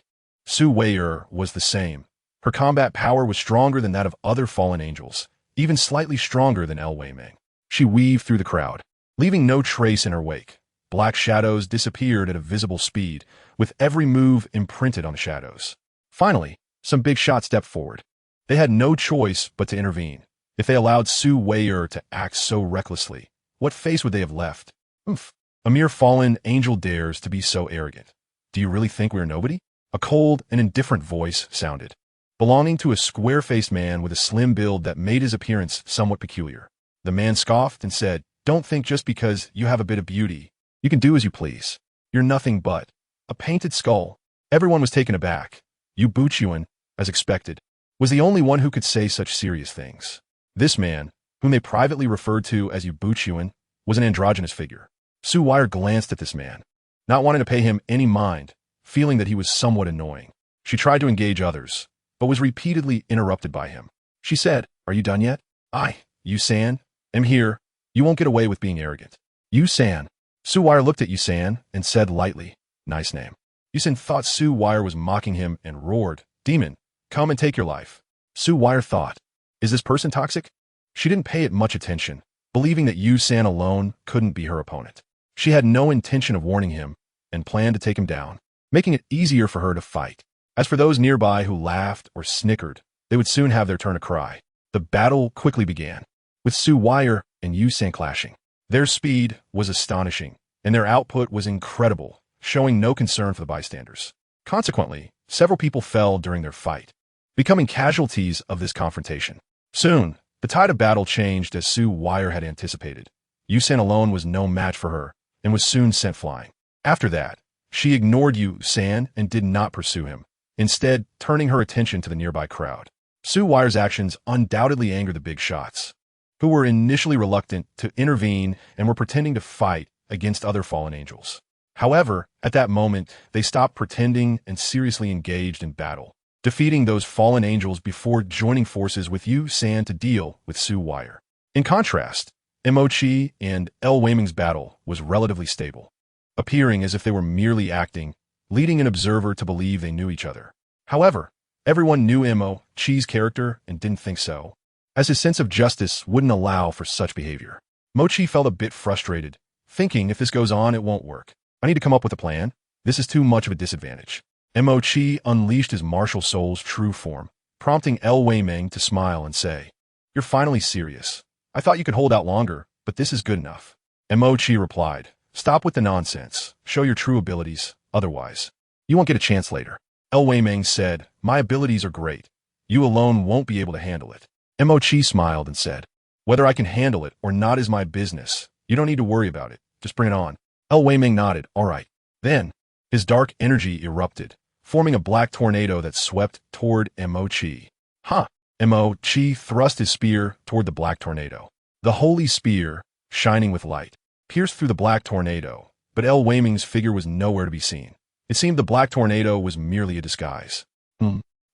Su Wei'er was the same. Her combat power was stronger than that of other fallen angels, even slightly stronger than El Weimeng. She weaved through the crowd, leaving no trace in her wake. Black shadows disappeared at a visible speed, with every move imprinted on the shadows. Finally, some big shots stepped forward. They had no choice but to intervene. If they allowed Su Wei'er to act so recklessly, what face would they have left? Oomph. A mere fallen angel dares to be so arrogant. Do you really think we are nobody? A cold and indifferent voice sounded, belonging to a square-faced man with a slim build that made his appearance somewhat peculiar. The man scoffed and said, "Don't think just because you have a bit of beauty, you can do as you please. You're nothing but a painted skull." Everyone was taken aback. BeatsYoung, as expected, was the only one who could say such serious things. This man, whom they privately referred to as BeatsYoung, was an androgynous figure. Su Wei'er glanced at this man, not wanting to pay him any mind, feeling that he was somewhat annoying. She tried to engage others, but was repeatedly interrupted by him. She said, "Are you done yet?" "I, Yu San, am here. You won't get away with being arrogant." Yu San. Su Wei'er looked at Yu San and said lightly, "Nice name." Yu San thought Su Wei'er was mocking him and roared, "Demon, come and take your life." Su Wei'er thought, "Is this person toxic?" She didn't pay it much attention, believing that Yu San alone couldn't be her opponent. She had no intention of warning him and planned to take him down, making it easier for her to fight. As for those nearby who laughed or snickered, they would soon have their turn to cry. The battle quickly began, with Su Wei'er and Yu San clashing. Their speed was astonishing, and their output was incredible, showing no concern for the bystanders. Consequently, several people fell during their fight, becoming casualties of this confrontation. Soon, the tide of battle changed as Su Wei'er had anticipated. Yu San alone was no match for her, and was soon sent flying. After that, she ignored Yu San and did not pursue him, instead turning her attention to the nearby crowd. Su Wei'er's actions undoubtedly angered the big shots, who were initially reluctant to intervene and were pretending to fight against other fallen angels. However, at that moment, they stopped pretending and seriously engaged in battle, defeating those fallen angels before joining forces with Yu San to deal with Su Wei'er. In contrast, Mochi and El Weimeng's battle was relatively stable, appearing as if they were merely acting, leading an observer to believe they knew each other. However, everyone knew Mochi's character and didn't think so, as his sense of justice wouldn't allow for such behavior. Mochi felt a bit frustrated, thinking if this goes on, it won't work. I need to come up with a plan. This is too much of a disadvantage. Mochi unleashed his martial soul's true form, prompting El Weimeng to smile and say, "You're finally serious. I thought you could hold out longer, but this is good enough." Mochi replied, "Stop with the nonsense. Show your true abilities. Otherwise, you won't get a chance later." El Weimeng said, "My abilities are great. You alone won't be able to handle it." Mochi smiled and said, "Whether I can handle it or not is my business. You don't need to worry about it. Just bring it on." El Weimeng nodded, "All right." Then, his dark energy erupted, forming a black tornado that swept toward Mochi. "Huh!" Mochi thrust his spear toward the black tornado. The holy spear, shining with light, pierced through the black tornado, but El Weimeng's figure was nowhere to be seen. It seemed the black tornado was merely a disguise.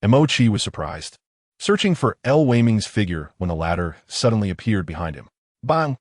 Mochi was surprised, searching for El Weimeng's figure when the latter suddenly appeared behind him. Bang!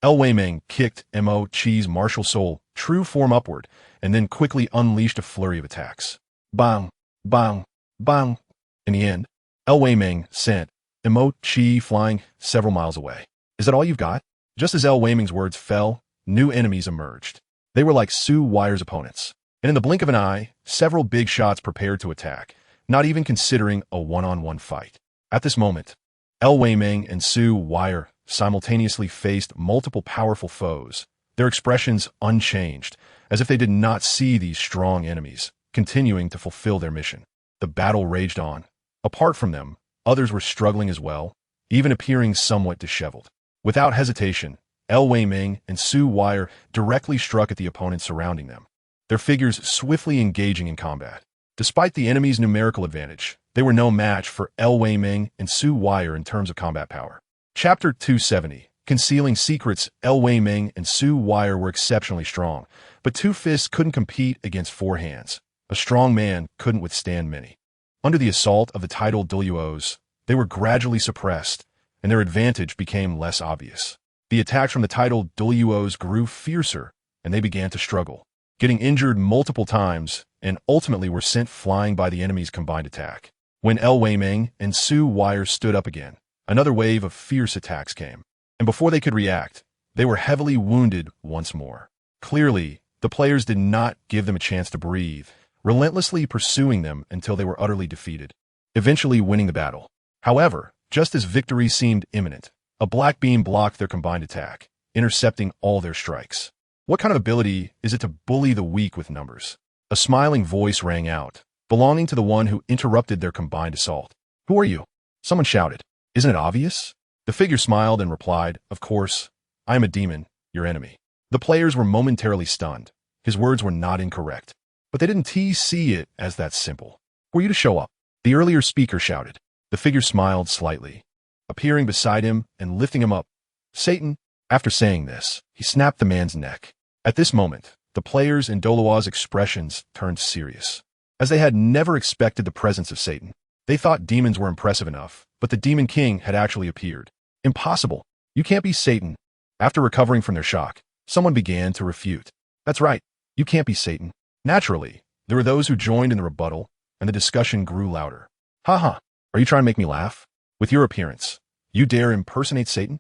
El Weimeng kicked Mochi's martial soul true form upward, and then quickly unleashed a flurry of attacks. Bang! Bang! Bang! In the end, El Weimeng sent Mochi flying several miles away. "Is that all you've got?" Just as El Weimeng's words fell, new enemies emerged. They were like Su Wei'er's opponents, and in the blink of an eye, several big shots prepared to attack, not even considering a one-on-one fight. At this moment, El Weimeng and Su Wei'er simultaneously faced multiple powerful foes, their expressions unchanged, as if they did not see these strong enemies, continuing to fulfill their mission. The battle raged on. Apart from them, others were struggling as well, even appearing somewhat disheveled. Without hesitation, El Weimeng and Su Wei'er directly struck at the opponents surrounding them, their figures swiftly engaging in combat. Despite the enemy's numerical advantage, they were no match for El Weimeng and Su Wei'er in terms of combat power. Chapter 270, Concealing Secrets. El Weimeng and Su Wei'er were exceptionally strong, but two fists couldn't compete against four hands. A strong man couldn't withstand many. Under the assault of the titled Douluos, they were gradually suppressed, and their advantage became less obvious. The attacks from the titled Douluos grew fiercer, and they began to struggle. getting injured multiple times, and ultimately were sent flying by the enemy's combined attack. When El Weimeng and Su Wire stood up again, another wave of fierce attacks came, and before they could react, they were heavily wounded once more. Clearly, the players did not give them a chance to breathe, relentlessly pursuing them until they were utterly defeated, eventually winning the battle. However, just as victory seemed imminent, a black beam blocked their combined attack, intercepting all their strikes. What kind of ability is it to bully the weak with numbers? A smiling voice rang out, belonging to the one who interrupted their combined assault. Who are you? Someone shouted. Isn't it obvious? The figure smiled and replied, Of course, I am a demon, your enemy. The players were momentarily stunned. His words were not incorrect, but they didn't see it as that simple. Were you to show up? The earlier speaker shouted. The figure smiled slightly, appearing beside him and lifting him up. Satan. After saying this, he snapped the man's neck. At this moment, the players in Douluo's expressions turned serious, as they had never expected the presence of Satan. They thought demons were impressive enough, but the Demon King had actually appeared. Impossible. You can't be Satan. After recovering from their shock, someone began to refute. That's right. You can't be Satan. Naturally, there were those who joined in the rebuttal, and the discussion grew louder. Haha, are you trying to make me laugh? With your appearance, you dare impersonate Satan?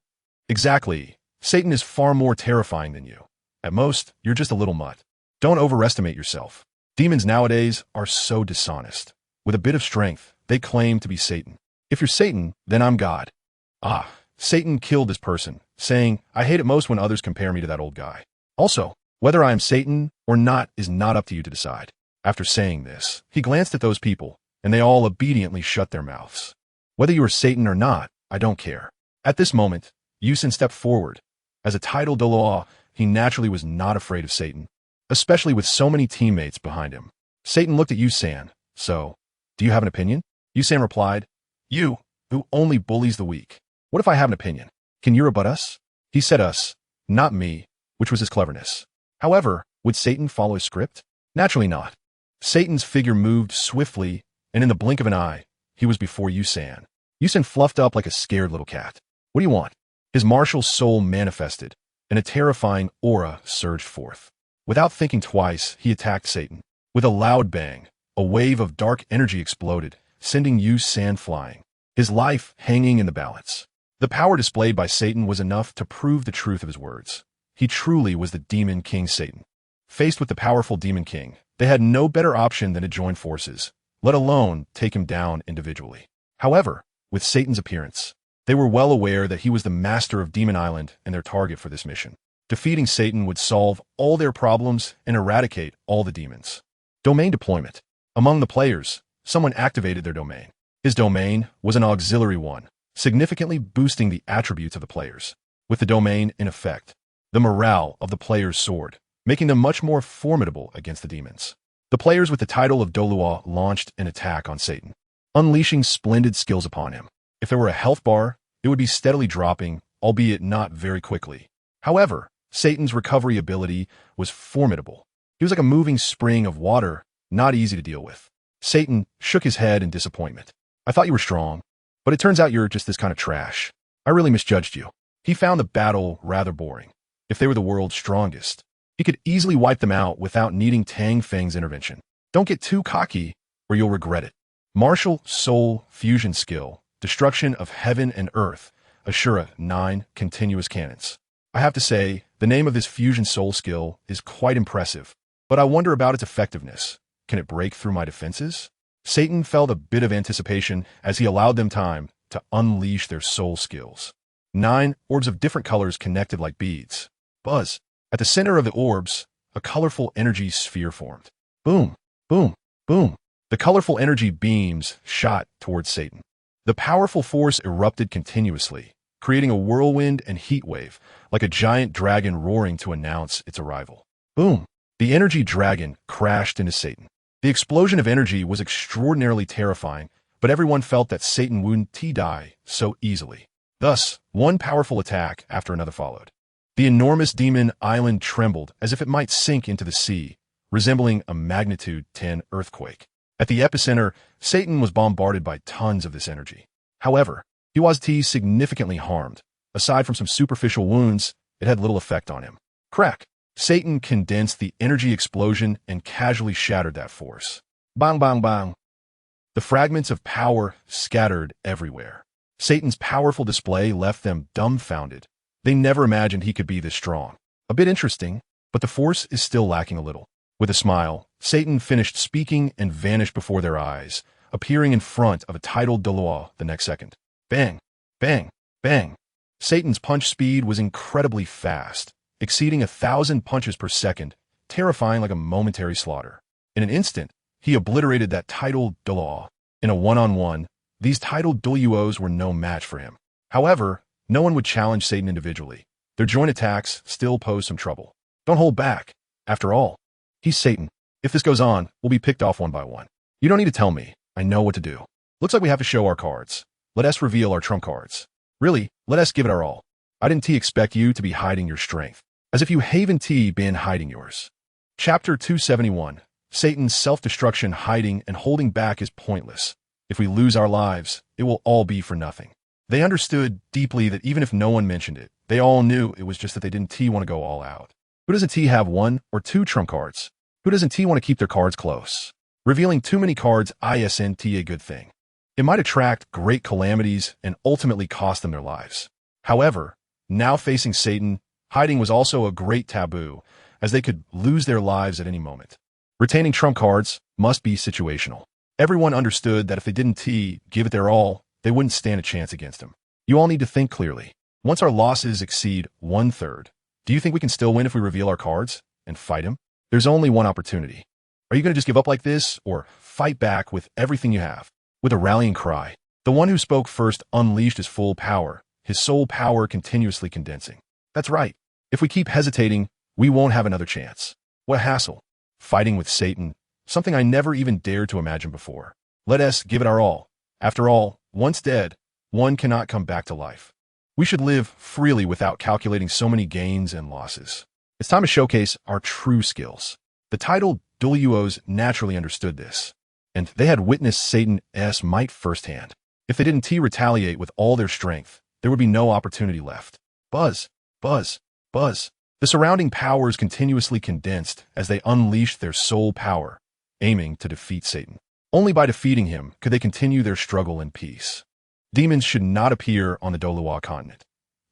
Exactly. Satan is far more terrifying than you. At most, you're just a little mutt. Don't overestimate yourself. Demons nowadays are so dishonest. With a bit of strength, they claim to be Satan. If you're Satan, then I'm God. Ah, Satan killed this person, saying, I hate it most when others compare me to that old guy. Also, whether I am Satan or not is not up to you to decide. After saying this, he glanced at those people, and they all obediently shut their mouths. Whether you are Satan or not, I don't care. At this moment, Yusin stepped forward. As a titled Douluo, he naturally was not afraid of Satan, especially with so many teammates behind him. Satan looked at Yusan. So, do you have an opinion? Yusan replied, You, who only bullies the weak. What if I have an opinion? Can you rebut us? He said us, not me, which was his cleverness. However, would Satan follow his script? Naturally not. Satan's figure moved swiftly, and in the blink of an eye, he was before Yusan. Yusan fluffed up like a scared little cat. What do you want? His martial soul manifested, and a terrifying aura surged forth. Without thinking twice, he attacked Satan. With a loud bang, a wave of dark energy exploded, sending Yusan flying, his life hanging in the balance. The power displayed by Satan was enough to prove the truth of his words. He truly was the Demon King Satan. Faced with the powerful Demon King, they had no better option than to join forces, let alone take him down individually. However, with Satan's appearance, they were well aware that he was the master of Demon Island and their target for this mission. Defeating Satan would solve all their problems and eradicate all the demons. Domain deployment. Among the players, someone activated their domain. His domain was an auxiliary one, significantly boosting the attributes of the players. With the domain in effect, the morale of the players soared, making them much more formidable against the demons. The players with the title of Douluo launched an attack on Satan, unleashing splendid skills upon him. If there were a health bar, it would be steadily dropping, albeit not very quickly. However, Satan's recovery ability was formidable. He was like a moving spring of water, not easy to deal with. Satan shook his head in disappointment. I thought you were strong, but it turns out you're just this kind of trash. I really misjudged you. He found the battle rather boring. If they were the world's strongest, he could easily wipe them out without needing Tang Feng's intervention. Don't get too cocky, or you'll regret it. Martial Soul Fusion Skill. Destruction of Heaven and Earth, Ashura 9 Continuous Cannons. I have to say, the name of this fusion soul skill is quite impressive, but I wonder about its effectiveness. Can it break through my defenses? Satan felt a bit of anticipation as he allowed them time to unleash their soul skills. 9 orbs of different colors connected like beads. Buzz. At the center of the orbs, a colorful energy sphere formed. Boom, boom, boom. The colorful energy beams shot towards Satan. The powerful force erupted continuously, creating a whirlwind and heat wave, like a giant dragon roaring to announce its arrival. Boom! The energy dragon crashed into Satan. The explosion of energy was extraordinarily terrifying, but everyone felt that Satan wouldn't die so easily. Thus, one powerful attack after another followed. The enormous demon island trembled as if it might sink into the sea, resembling a magnitude 10 earthquake. At the epicenter, Satan was bombarded by tons of this energy. However, he was significantly harmed. Aside from some superficial wounds, it had little effect on him. Crack! Satan condensed the energy explosion and casually shattered that force. Bang, bang, bang. The fragments of power scattered everywhere. Satan's powerful display left them dumbfounded. They never imagined he could be this strong. A bit interesting, but the force is still lacking a little. With a smile, Satan finished speaking and vanished before their eyes, appearing in front of a titled Douluo the next second. Bang, bang, bang. Satan's punch speed was incredibly fast, exceeding 1,000 punches per second, terrifying like a momentary slaughter. In an instant, he obliterated that titled Douluo. In a one-on-one, these titled Douluos were no match for him. However, no one would challenge Satan individually. Their joint attacks still pose some trouble. Don't hold back. After all, he's Satan. If this goes on, we'll be picked off one by one. You don't need to tell me. I know what to do. Looks like we have to show our cards. Let us reveal our trump cards. Really, let us give it our all. I didn't expect you to be hiding your strength. As if you haven't been hiding yours. Chapter 271. Satan's self-destruction, hiding and holding back is pointless. If we lose our lives, it will all be for nothing. They understood deeply that even if no one mentioned it, they all knew it was just that they didn't want to go all out. Who doesn't have one or two trump cards? Who doesn't want to keep their cards close? Revealing too many cards isn't a good thing. It might attract great calamities and ultimately cost them their lives. However, now facing Satan, hiding was also a great taboo, as they could lose their lives at any moment. Retaining trump cards must be situational. Everyone understood that if they didn't give it their all, they wouldn't stand a chance against him. You all need to think clearly. Once our losses exceed 1/3, do you think we can still win if we reveal our cards and fight him? There's only one opportunity. Are you going to just give up like this, or fight back with everything you have? With a rallying cry, the one who spoke first unleashed his full power, his soul power continuously condensing. That's right. If we keep hesitating, we won't have another chance. What hassle. Fighting with Satan, something I never even dared to imagine before. Let us give it our all. After all, once dead, one cannot come back to life. We should live freely without calculating so many gains and losses. It's time to showcase our true skills. The titled Douluos naturally understood this, and they had witnessed Satan's might firsthand. If they didn't retaliate with all their strength, there would be no opportunity left. Buzz, buzz, buzz. The surrounding powers continuously condensed as they unleashed their soul power, aiming to defeat Satan. Only by defeating him could they continue their struggle in peace. Demons should not appear on the Douluo continent.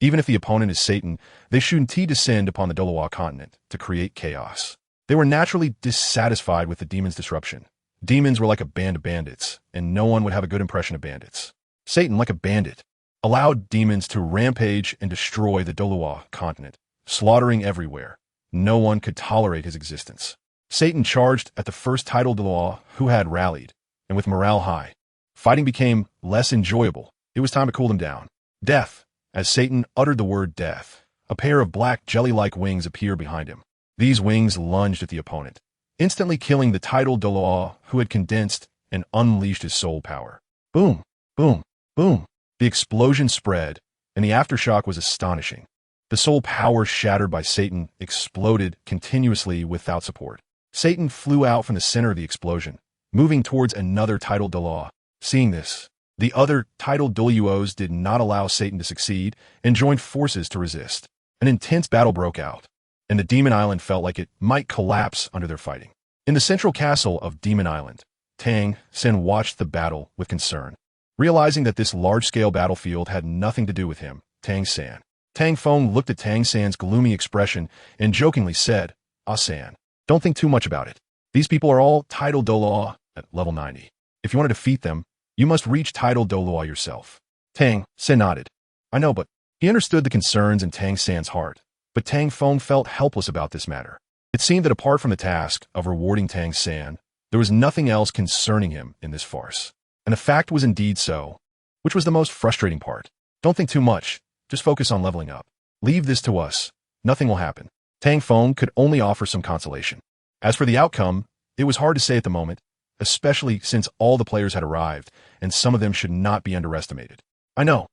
Even if the opponent is Satan, they shouldn't descend upon the Douluo continent to create chaos. They were naturally dissatisfied with the demons' disruption. Demons were like a band of bandits, and no one would have a good impression of bandits. Satan, like a bandit, allowed demons to rampage and destroy the Douluo continent, slaughtering everywhere. No one could tolerate his existence. Satan charged at the first titled Douluo, who had rallied, and with morale high, fighting became less enjoyable. It was time to cool them down. Death. As Satan uttered the word death, a pair of black jelly-like wings appeared behind him. These wings lunged at the opponent, instantly killing the titled Douluo, who had condensed and unleashed his soul power. Boom, boom, boom. The explosion spread, and the aftershock was astonishing. The soul power shattered by Satan exploded continuously without support. Satan flew out from the center of the explosion, moving towards another titled Douluo. Seeing this, the other titled Douluos did not allow Satan to succeed and joined forces to resist. An intense battle broke out, and the Demon Island felt like it might collapse under their fighting. In the central castle of Demon Island, Tang San watched the battle with concern. Realizing that this large-scale battlefield had nothing to do with him, Tang San. Tang Feng looked at Tang San's gloomy expression and jokingly said, "Ah San, don't think too much about it. These people are all titled Douluo at level 90. If you want to defeat them, you must reach titled Douluo yourself." Tang San nodded. I know, but he understood the concerns in Tang San's heart. But Tang Feng felt helpless about this matter. It seemed that apart from the task of rewarding Tang San, there was nothing else concerning him in this farce. And the fact was indeed so, which was the most frustrating part. Don't think too much. Just focus on leveling up. Leave this to us. Nothing will happen. Tang Feng could only offer some consolation. As for the outcome, it was hard to say at the moment, especially since all the players had arrived, and some of them should not be underestimated. I know.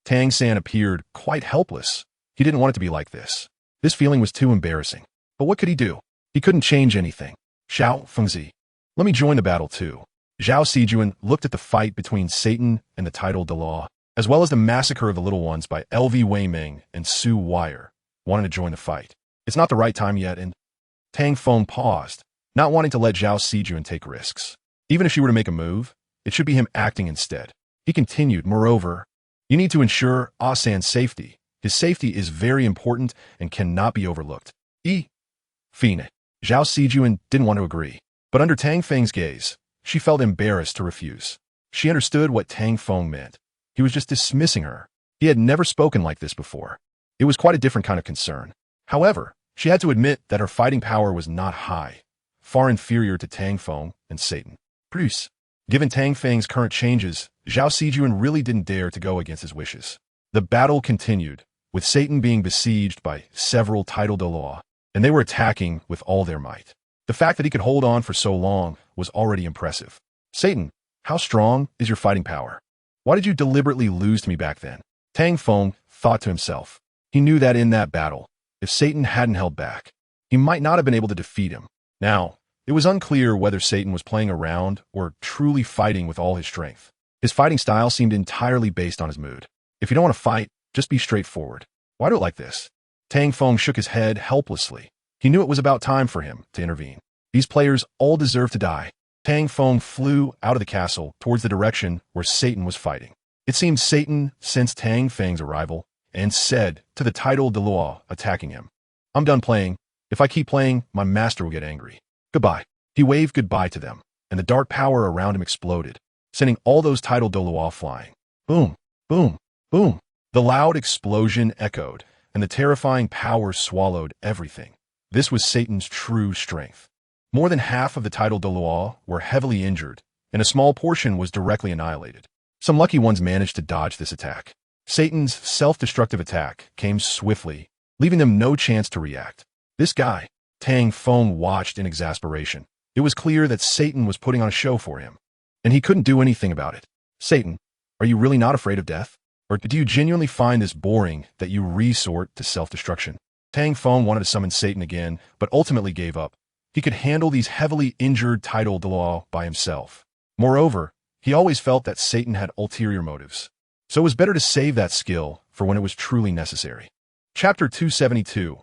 Tang San appeared quite helpless. He didn't want it to be like this. This feeling was too embarrassing. But what could he do? He couldn't change anything. Xiao Fengzi. Let me join the battle too. Zhao Sijuan looked at the fight between Satan and the titled Dalu, as well as the massacre of the little ones by LV Wei Ming and Su Wire, wanting to join the fight. It's not the right time yet, and Tang Feng paused, not wanting to let Zhao Sijun take risks. Even if she were to make a move, it should be him acting instead. He continued, moreover, you need to ensure Ah-San's safety. His safety is very important and cannot be overlooked. Fine. Zhao Sijun didn't want to agree, but under Tang Feng's gaze, she felt embarrassed to refuse. She understood what Tang Feng meant. He was just dismissing her. He had never spoken like this before. It was quite a different kind of concern. However, she had to admit that her fighting power was not high, far inferior to Tang Feng and Satan. Plus, given Tang Feng's current changes, Zhao Sijun really didn't dare to go against his wishes. The battle continued, with Satan being besieged by several titled Douluo, and they were attacking with all their might. The fact that he could hold on for so long was already impressive. Satan, how strong is your fighting power? Why did you deliberately lose to me back then? Tang Feng thought to himself. He knew that in that battle, if Satan hadn't held back, he might not have been able to defeat him. Now, it was unclear whether Satan was playing around or truly fighting with all his strength. His fighting style seemed entirely based on his mood. If you don't want to fight, just be straightforward. Why do it like this? Tang Feng shook his head helplessly. He knew it was about time for him to intervene. These players all deserve to die. Tang Feng flew out of the castle towards the direction where Satan was fighting. It seemed Satan sensed Tang Feng's arrival and said to the titled Douluo attacking him, I'm done playing. If I keep playing, my master will get angry. Goodbye. He waved goodbye to them, and the dark power around him exploded, sending all those titled Douluo flying. Boom, boom, boom. The loud explosion echoed, and the terrifying power swallowed everything. This was Satan's true strength. More than half of the titled Douluo were heavily injured, and a small portion was directly annihilated. Some lucky ones managed to dodge this attack. Satan's self-destructive attack came swiftly, leaving them no chance to react. This guy, Tang Feng, watched in exasperation. It was clear that Satan was putting on a show for him, and he couldn't do anything about it. Satan, are you really not afraid of death? Or do you genuinely find this boring that you resort to self-destruction? Tang Feng wanted to summon Satan again, but ultimately gave up. He could handle these heavily injured titled Douluo by himself. Moreover, he always felt that Satan had ulterior motives. So it was better to save that skill for when it was truly necessary. Chapter 272.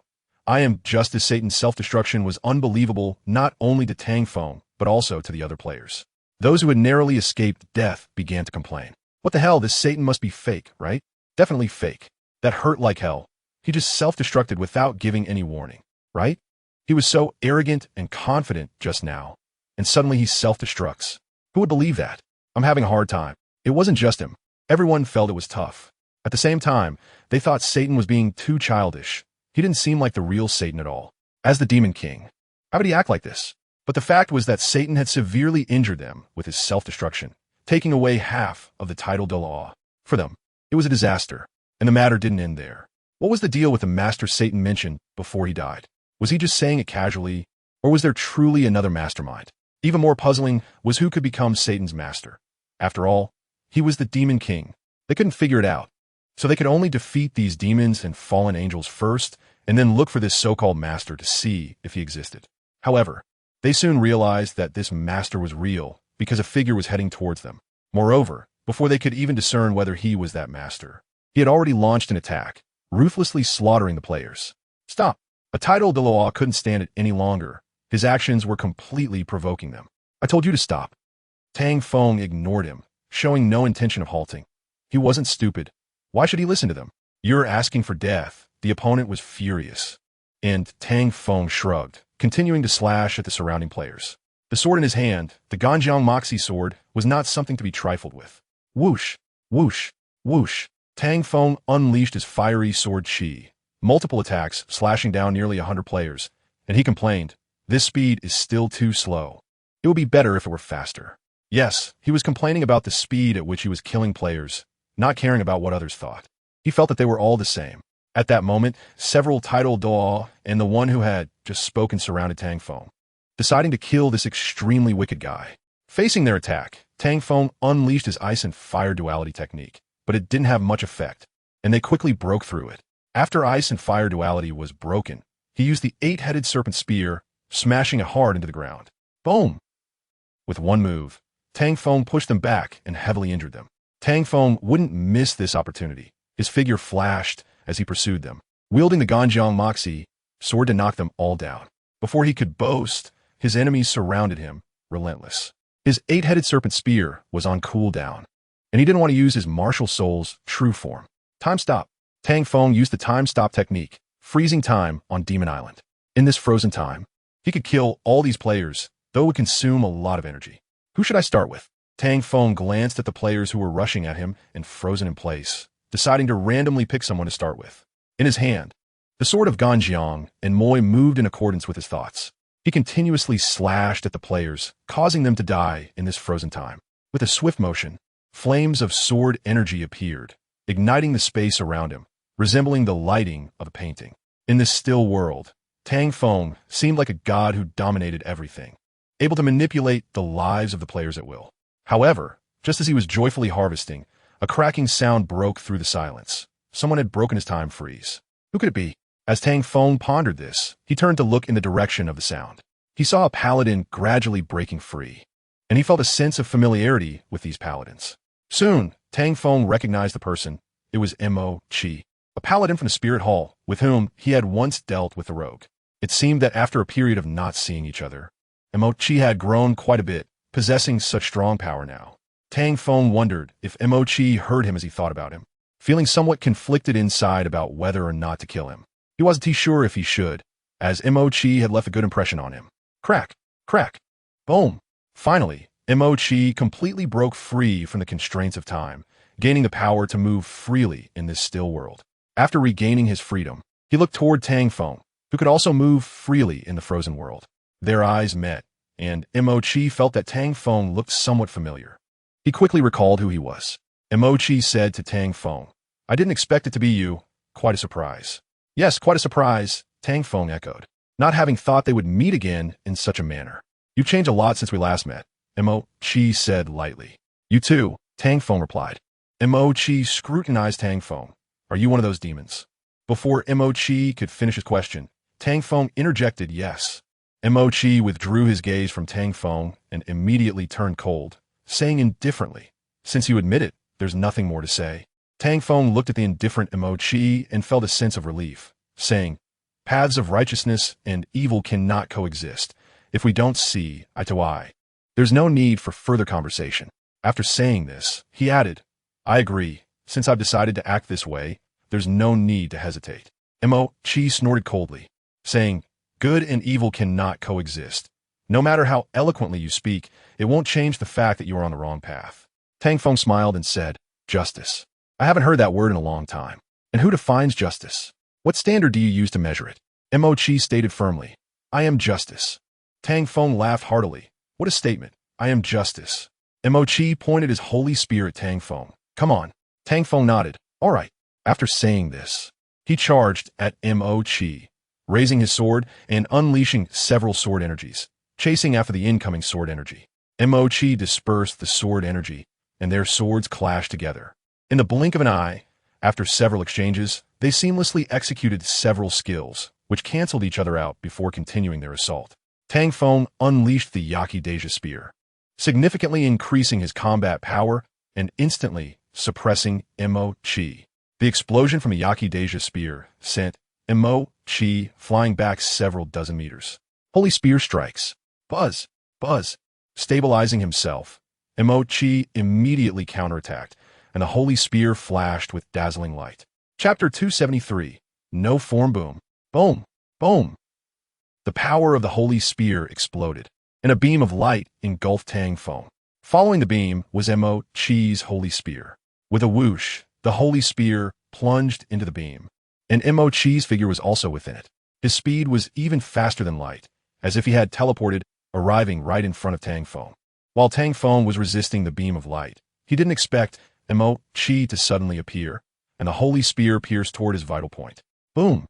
I am just as Satan's self-destruction was unbelievable not only to Tang Feng, but also to the other players. Those who had narrowly escaped death began to complain. What the hell, this Satan must be fake, right? Definitely fake. That hurt like hell. He just self-destructed without giving any warning, right? He was so arrogant and confident just now, and suddenly he self-destructs. Who would believe that? I'm having a hard time. It wasn't just him. Everyone felt it was tough. At the same time, they thought Satan was being too childish. He didn't seem like the real Satan at all. As the Demon King, how would he act like this? But the fact was that Satan had severely injured them with his self-destruction, taking away half of the title Douluo. For them, it was a disaster, and the matter didn't end there. What was the deal with the master Satan mentioned before he died? Was he just saying it casually, or was there truly another mastermind? Even more puzzling was who could become Satan's master. After all, he was the Demon King. They couldn't figure it out, so they could only defeat these demons and fallen angels first, and then look for this so-called master to see if he existed. However, they soon realized that this master was real because a figure was heading towards them. Moreover, before they could even discern whether he was that master, he had already launched an attack, ruthlessly slaughtering the players. Stop! A titled Douluo couldn't stand it any longer. His actions were completely provoking them. I told you to stop. Tang Feng ignored him, showing no intention of halting. He wasn't stupid. Why should he listen to them? You're asking for death. The opponent was furious. And Tang Feng shrugged, continuing to slash at the surrounding players. The sword in his hand, the Ganjiang Moxie sword, was not something to be trifled with. Whoosh, whoosh, whoosh. Tang Feng unleashed his fiery sword chi. Multiple attacks, slashing down nearly 100 players. And he complained, this speed is still too slow. It would be better if it were faster. Yes, he was complaining about the speed at which he was killing players, not caring about what others thought. He felt that they were all the same. At that moment, several titled Douluo and the one who had just spoken surrounded Tang Feng, deciding to kill this extremely wicked guy. Facing their attack, Tang Feng unleashed his ice and fire duality technique, but it didn't have much effect, and they quickly broke through it. After ice and fire duality was broken, he used the 8-headed serpent spear, smashing it hard into the ground. Boom! With one move, Tang Feng pushed them back and heavily injured them. Tang Feng wouldn't miss this opportunity. His figure flashed as he pursued them. Wielding the Ganjiang Moxie, sword to knock them all down. Before he could boast, his enemies surrounded him, relentless. His 8-headed serpent spear was on cooldown, and he didn't want to use his martial soul's true form. Time stop. Tang Feng used the time stop technique, freezing time on Demon Island. In this frozen time, he could kill all these players, though it would consume a lot of energy. Who should I start with? Tang Feng glanced at the players who were rushing at him and frozen in place, deciding to randomly pick someone to start with. In his hand, the sword of Ganjiang and Moi moved in accordance with his thoughts. He continuously slashed at the players, causing them to die in this frozen time. With a swift motion, flames of sword energy appeared, igniting the space around him, resembling the lighting of a painting. In this still world, Tang Feng seemed like a god who dominated everything, able to manipulate the lives of the players at will. However, just as he was joyfully harvesting, a cracking sound broke through the silence. Someone had broken his time freeze. Who could it be? As Tang Feng pondered this, he turned to look in the direction of the sound. He saw a paladin gradually breaking free, and he felt a sense of familiarity with these paladins. Soon, Tang Feng recognized the person. It was Mo-Chi, a paladin from the Spirit Hall, with whom he had once dealt with the rogue. It seemed that after a period of not seeing each other, Mo-Chi had grown quite a bit, possessing such strong power now. Tang Feng wondered if Mo-Chi heard him as he thought about him, feeling somewhat conflicted inside about whether or not to kill him. He wasn't too sure if he should, as Mo-Chi had left a good impression on him. Crack, crack, boom. Finally, Mo-Chi completely broke free from the constraints of time, gaining the power to move freely in this still world. After regaining his freedom, he looked toward Tang Feng, who could also move freely in the frozen world. Their eyes met, and Mo-Chi felt that Tang Feng looked somewhat familiar. He quickly recalled who he was. Mo-Chi said to Tang Feng, "I didn't expect it to be you. Quite a surprise." "Yes, quite a surprise," Tang Feng echoed, not having thought they would meet again in such a manner. "You've changed a lot since we last met," Mo-Chi said lightly. "You too," Tang Feng replied. Mo-Chi scrutinized Tang Feng. "Are you one of those demons?" Before Mo-Chi could finish his question, Tang Feng interjected yes. Mo-Chi withdrew his gaze from Tang Feng and immediately turned cold, saying indifferently, "Since you admit it, there's nothing more to say." Tang Feng looked at the indifferent Mo-Chi and felt a sense of relief, saying, "Paths of righteousness and evil cannot coexist if we don't see eye to eye. There's no need for further conversation." After saying this, he added, "I agree. Since I've decided to act this way, there's no need to hesitate." Mo-Chi snorted coldly, saying, "Good and evil cannot coexist. No matter how eloquently you speak, it won't change the fact that you are on the wrong path." Tang Feng smiled and said, "Justice. I haven't heard that word in a long time. And who defines justice? What standard do you use to measure it?" Mo-Chi stated firmly, "I am justice." Tang Feng laughed heartily. "What a statement. I am justice." Mo-Chi pointed his holy spear at Tang Feng. "Come on." Tang Feng nodded. "All right." After saying this, he charged at Mo-Chi, raising his sword and unleashing several sword energies, chasing after the incoming sword energy. Mo-Chi dispersed the sword energy, and their swords clashed together. In the blink of an eye, after several exchanges, they seamlessly executed several skills, which canceled each other out before continuing their assault. Tang Feng unleashed the Yakideja spear, significantly increasing his combat power and instantly suppressing Mo-Chi. The explosion from the Yakideja spear sent Mo-Chi flying back several dozen meters. Holy spear strikes. Buzz, buzz. Stabilizing himself, Mo-Chi immediately counterattacked, and the holy spear flashed with dazzling light. Chapter 273. No form boom. Boom, boom. The power of the holy spear exploded, and a beam of light engulfed Tang Feng. Following the beam was Mo-Chi's holy spear. With a whoosh, the holy spear plunged into the beam, and Mo-Chi's figure was also within it. His speed was even faster than light, as if he had teleported, arriving right in front of Tang Feng. While Tang Feng was resisting the beam of light, he didn't expect Mo-Chi to suddenly appear, and the holy spear pierced toward his vital point. Boom!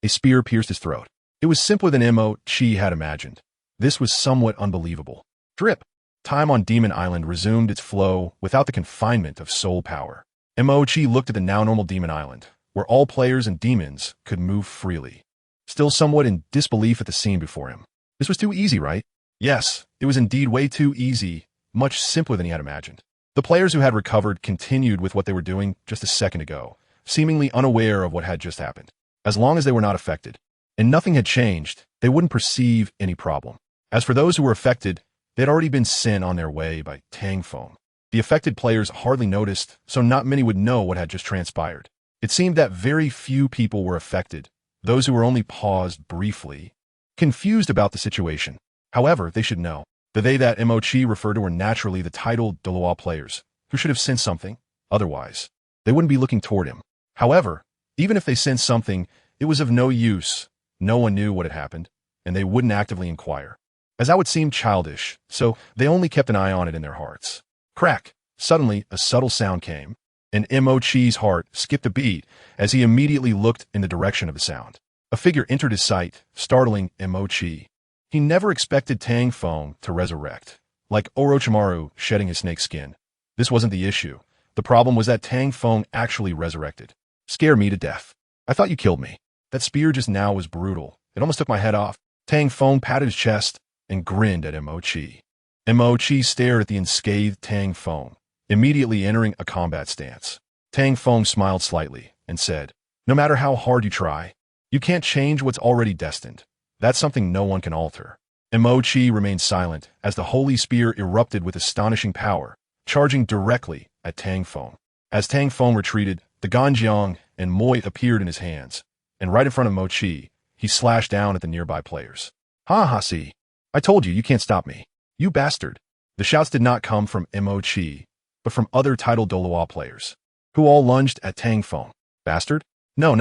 A spear pierced his throat. It was simpler than Mo-Chi had imagined. This was somewhat unbelievable. Drip! Time on Demon Island resumed its flow without the confinement of soul power. Mo-Chi looked at the now normal Demon Island, where all players and demons could move freely, still somewhat in disbelief at the scene before him. This was too easy, right? Yes, it was indeed way too easy, much simpler than he had imagined. The players who had recovered continued with what they were doing just a second ago, seemingly unaware of what had just happened. As long as they were not affected, and nothing had changed, they wouldn't perceive any problem. As for those who were affected, they had already been sent on their way by Tang Feng. The affected players hardly noticed, so not many would know what had just transpired. It seemed that very few people were affected, those who were only paused briefly, confused about the situation. However, they should know. The they that Mochi referred to were naturally the titled Douluo players, who should have sensed something. Otherwise, they wouldn't be looking toward him. However, even if they sensed something, it was of no use. No one knew what had happened, and they wouldn't actively inquire, as that would seem childish, so they only kept an eye on it in their hearts. Crack! Suddenly, a subtle sound came, and Mochi's heart skipped a beat as he immediately looked in the direction of the sound. A figure entered his sight, startling Mochi. He never expected Tang Feng to resurrect, like Orochimaru shedding his snake skin. This wasn't the issue. The problem was that Tang Feng actually resurrected. Scare me to death. I thought you killed me. That spear just now was brutal. It almost took my head off. Tang Feng patted his chest and grinned at Mochi. Mochi stared at the unscathed Tang Feng, immediately entering a combat stance. Tang Feng smiled slightly and said, "No matter how hard you try, you can't change what's already destined. That's something no one can alter." Mochi remained silent as the holy spear erupted with astonishing power, charging directly at Tang Feng. As Tang Feng retreated, the Ganjiang and Moi appeared in his hands, and right in front of Mochi, he slashed down at the nearby players. "Ha ha, see. I told you can't stop me. You bastard." The shouts did not come from Mochi, but from other titled Douluo players, who all lunged at Tang Feng. "Bastard? No.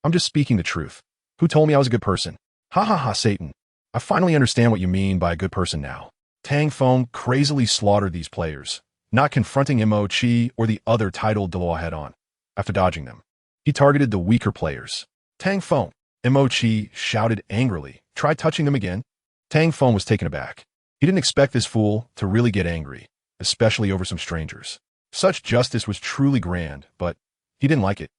I'm just speaking the truth. Who told me I was a good person? Ha ha ha, Satan. I finally understand what you mean by a good person now." Tang Feng crazily slaughtered these players, not confronting Mochi or the other titled Douluo head-on. After dodging them, he targeted the weaker players. "Tang Feng!" Mochi shouted angrily. "Try touching them again." Tang Feng was taken aback. He didn't expect this fool to really get angry, especially over some strangers. Such justice was truly grand, but he didn't like it.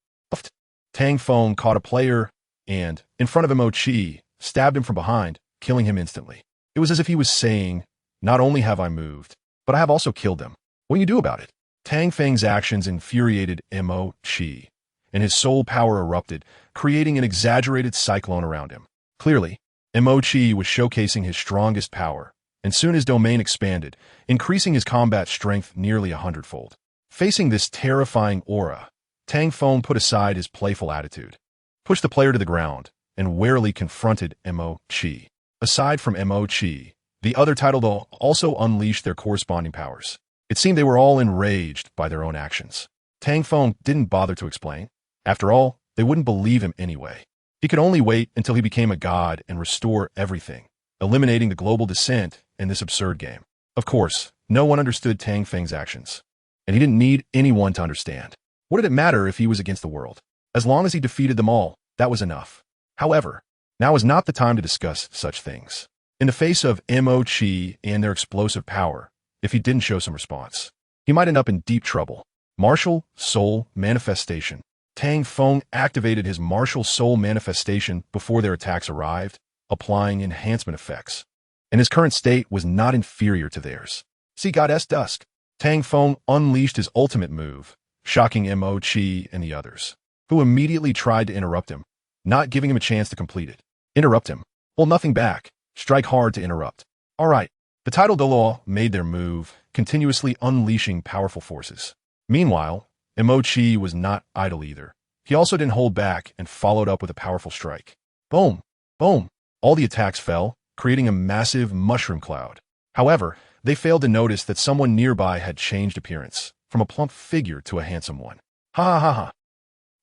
Tang Feng caught a player and, in front of Mochi, stabbed him from behind, killing him instantly. It was as if he was saying, "Not only have I moved, but I have also killed them. What do you do about it?" Tang Feng's actions infuriated Mochi, and his soul power erupted, creating an exaggerated cyclone around him. Clearly, Mochi was showcasing his strongest power, and soon his domain expanded, increasing his combat strength nearly 100-fold. Facing this terrifying aura, Tang Feng put aside his playful attitude, pushed the player to the ground, and warily confronted Mochi. Aside from Mochi, the other titled also unleashed their corresponding powers. It seemed they were all enraged by their own actions. Tang Feng didn't bother to explain. After all, they wouldn't believe him anyway. He could only wait until he became a god and restore everything, eliminating the global descent in this absurd game. Of course, no one understood Tang Feng's actions, and he didn't need anyone to understand. What did it matter if he was against the world? As long as he defeated them all, that was enough. However, now is not the time to discuss such things. In the face of Mochi and their explosive power, if he didn't show some response, he might end up in deep trouble. Martial Soul Manifestation. Tang Feng activated his martial soul manifestation before their attacks arrived, applying enhancement effects, and his current state was not inferior to theirs. See Goddess Dusk. Tang Feng unleashed his ultimate move, shocking Mochi and the others, who immediately tried to interrupt him, not giving him a chance to complete it. Interrupt him. Hold nothing back. Strike hard to interrupt. All right. The titled Douluo made their move, continuously unleashing powerful forces. Meanwhile, Mochi was not idle either. He also didn't hold back and followed up with a powerful strike. Boom! Boom! All the attacks fell, creating a massive mushroom cloud. However, they failed to notice that someone nearby had changed appearance, from a plump figure to a handsome one. Ha ha ha ha!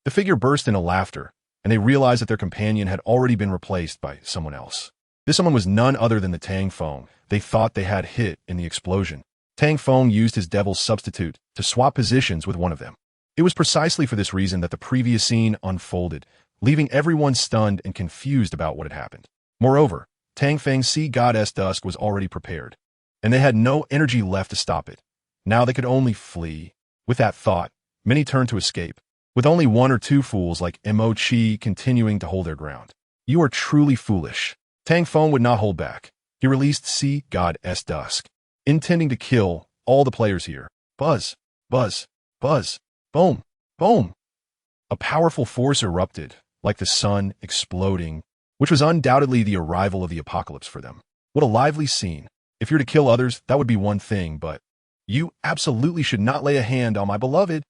The figure burst into laughter, and they realized that their companion had already been replaced by someone else. This someone was none other than the Tang Feng they thought they had hit in the explosion. Tang Feng used his devil's substitute to swap positions with one of them. It was precisely for this reason that the previous scene unfolded, leaving everyone stunned and confused about what had happened. Moreover, Tang Feng's Sea Goddess Dusk was already prepared, and they had no energy left to stop it. Now they could only flee. With that thought, many turned to escape, with only one or two fools like Mochi continuing to hold their ground. You are truly foolish. Tang Feng would not hold back. He released Sea Goddess Dusk, intending to kill all the players here. Buzz, buzz, buzz, boom, boom. A powerful force erupted, like the sun exploding, which was undoubtedly the arrival of the apocalypse for them. What a lively scene. If you're to kill others, that would be one thing, but you absolutely should not lay a hand on my beloved.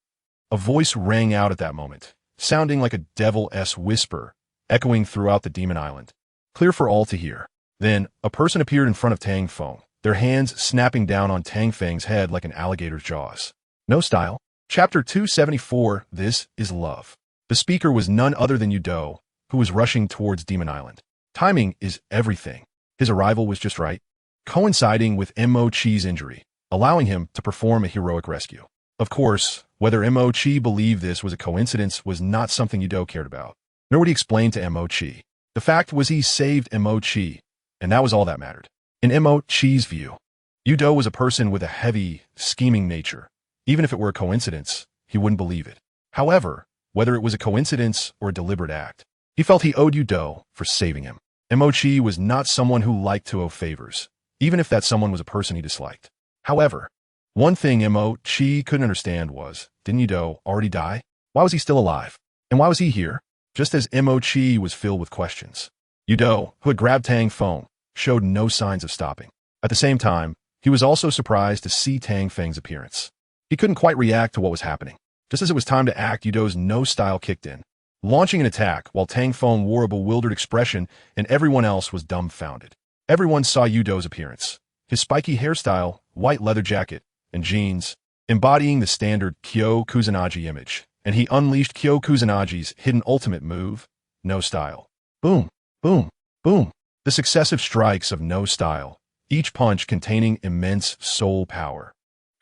A voice rang out at that moment, sounding like a devil-esque whisper, echoing throughout the demon island, clear for all to hear. Then, a person appeared in front of Tang Feng, their hands snapping down on Tang Feng's head like an alligator's jaws. No style. Chapter 274, This is Love. The speaker was none other than Douluo, who was rushing towards Demon Island. Timing is everything. His arrival was just right, coinciding with Mo Chi's injury, allowing him to perform a heroic rescue. Of course, whether Mo Chi believed this was a coincidence was not something Douluo cared about, nor would he explain to Mo Chi. The fact was he saved Mo Chi, and that was all that mattered. In Mo Chi's view, Douluo was a person with a heavy, scheming nature. Even if it were a coincidence, he wouldn't believe it. However, whether it was a coincidence or a deliberate act, he felt he owed Douluo for saving him. Mo Chi was not someone who liked to owe favors, even if that someone was a person he disliked. However, one thing Mo Chi couldn't understand was, didn't Douluo already die? Why was he still alive? And why was he here? Just as Mo Chi was filled with questions, Douluo, who had grabbed Tang Feng, showed no signs of stopping. At the same time, he was also surprised to see Tang Feng's appearance. He couldn't quite react to what was happening. Just as it was time to act, Douluo's no-style kicked in, launching an attack while Tang Feng wore a bewildered expression and everyone else was dumbfounded. Everyone saw Douluo's appearance. His spiky hairstyle, white leather jacket, and jeans, embodying the standard Kyo Kusanagi image, and he unleashed Kyo Kusanagi's hidden ultimate move, No Style. Boom, boom, boom. The successive strikes of No Style, each punch containing immense soul power,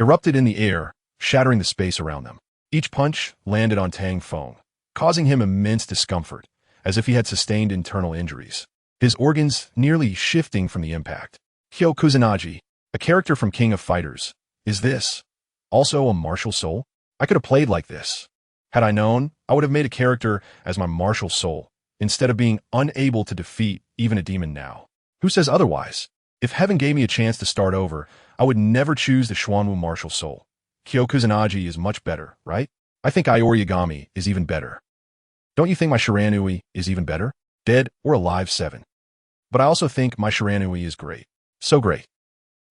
erupted in the air, shattering the space around them. Each punch landed on Tang Feng, causing him immense discomfort, as if he had sustained internal injuries, his organs nearly shifting from the impact. Kyo Kusanagi, a character from King of Fighters. Is this also a martial soul? I could have played like this. Had I known, I would have made a character as my martial soul, instead of being unable to defeat even a demon now. Who says otherwise? If heaven gave me a chance to start over, I would never choose the Xuanwu martial soul. Kyo Kusanagi is much better, right? I think Iori Yagami is even better. Don't you think my Shiranui is even better? Dead or alive 7. But I also think my Shiranui is great. So great.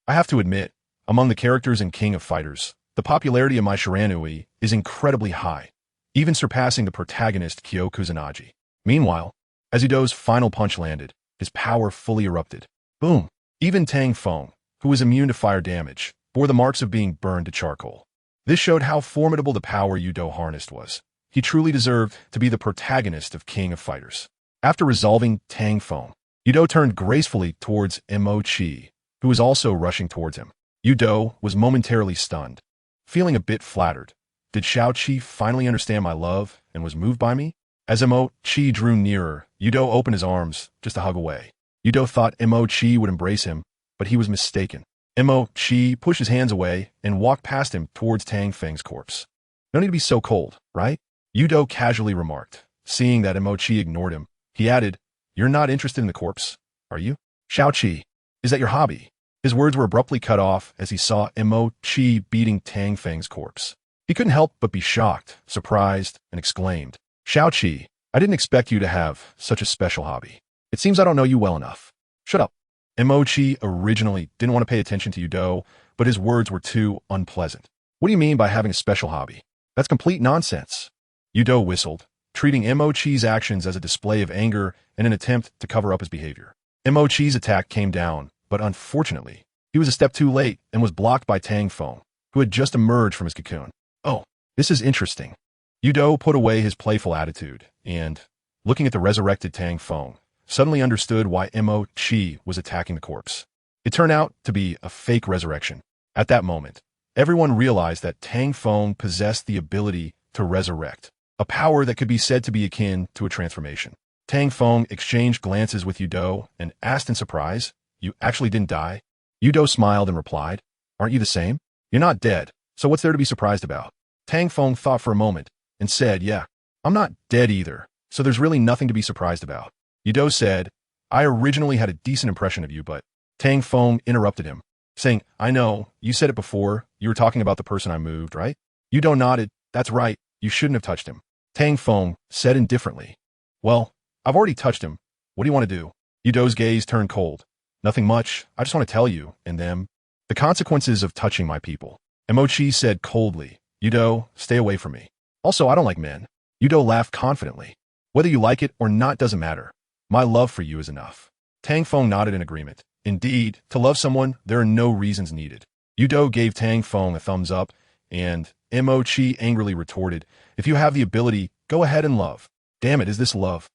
I have to admit, among the characters in King of Fighters, the popularity of my Shiranui is incredibly high, even surpassing the protagonist Kyo Kusanagi. Meanwhile, as Douluo's final punch landed, his power fully erupted. Boom! Even Tang Feng, who was immune to fire damage, bore the marks of being burned to charcoal. This showed how formidable the power Douluo harnessed was. He truly deserved to be the protagonist of King of Fighters. After resolving Tang Feng, Douluo turned gracefully towards Mo Chi, who was also rushing towards him. Douluo was momentarily stunned, feeling a bit flattered. Did Xiao Qi finally understand my love and was moved by me? As Mo Chi drew nearer, Douluo opened his arms just to hug away. Douluo thought Mo Chi would embrace him, but he was mistaken. Mo Chi pushed his hands away and walked past him towards Tang Feng's corpse. No need to be so cold, right? Douluo casually remarked. Seeing that Mo Chi ignored him, he added, You're not interested in the corpse, are you? Xiao Qi, is that your hobby? His words were abruptly cut off as he saw Mo Chi beating Tang Feng's corpse. He couldn't help but be shocked, surprised, and exclaimed, Xiao Qi, I didn't expect you to have such a special hobby. It seems I don't know you well enough. Shut up. Mo Chi originally didn't want to pay attention to Douluo, but his words were too unpleasant. What do you mean by having a special hobby? That's complete nonsense. Douluo whistled, treating Mo Chi's actions as a display of anger in an attempt to cover up his behavior. Mo Chi's attack came down, but unfortunately, he was a step too late and was blocked by Tang Feng, who had just emerged from his cocoon. Oh, this is interesting. Douluo put away his playful attitude and, looking at the resurrected Tang Feng, suddenly understood why Mo Chi was attacking the corpse. It turned out to be a fake resurrection. At that moment, everyone realized that Tang Feng possessed the ability to resurrect, a power that could be said to be akin to a transformation. Tang Feng exchanged glances with Douluo and asked in surprise, You actually didn't die? Douluo smiled and replied, Aren't you the same? You're not dead, so what's there to be surprised about? Tang Feng thought for a moment and said, Yeah, I'm not dead either, so there's really nothing to be surprised about. Douluo said, I originally had a decent impression of you, but Tang Feng interrupted him, saying, I know, you said it before, you were talking about the person I moved, right? Douluo nodded, That's right, you shouldn't have touched him. Tang Feng said indifferently, Well, I've already touched him, What do you want to do? Yudo's gaze turned cold. Nothing much. I just want to tell you, and them, the consequences of touching my people. Emochi said coldly, Yudo, stay away from me. Also, I don't like men. Yudo laughed confidently. Whether you like it or not doesn't matter. My love for you is enough. Tang Feng nodded in agreement. Indeed, to love someone, there are no reasons needed. Yudo gave Tang Feng a thumbs up, and Emochi angrily retorted, if you have the ability, go ahead and love. Damn it, is this love?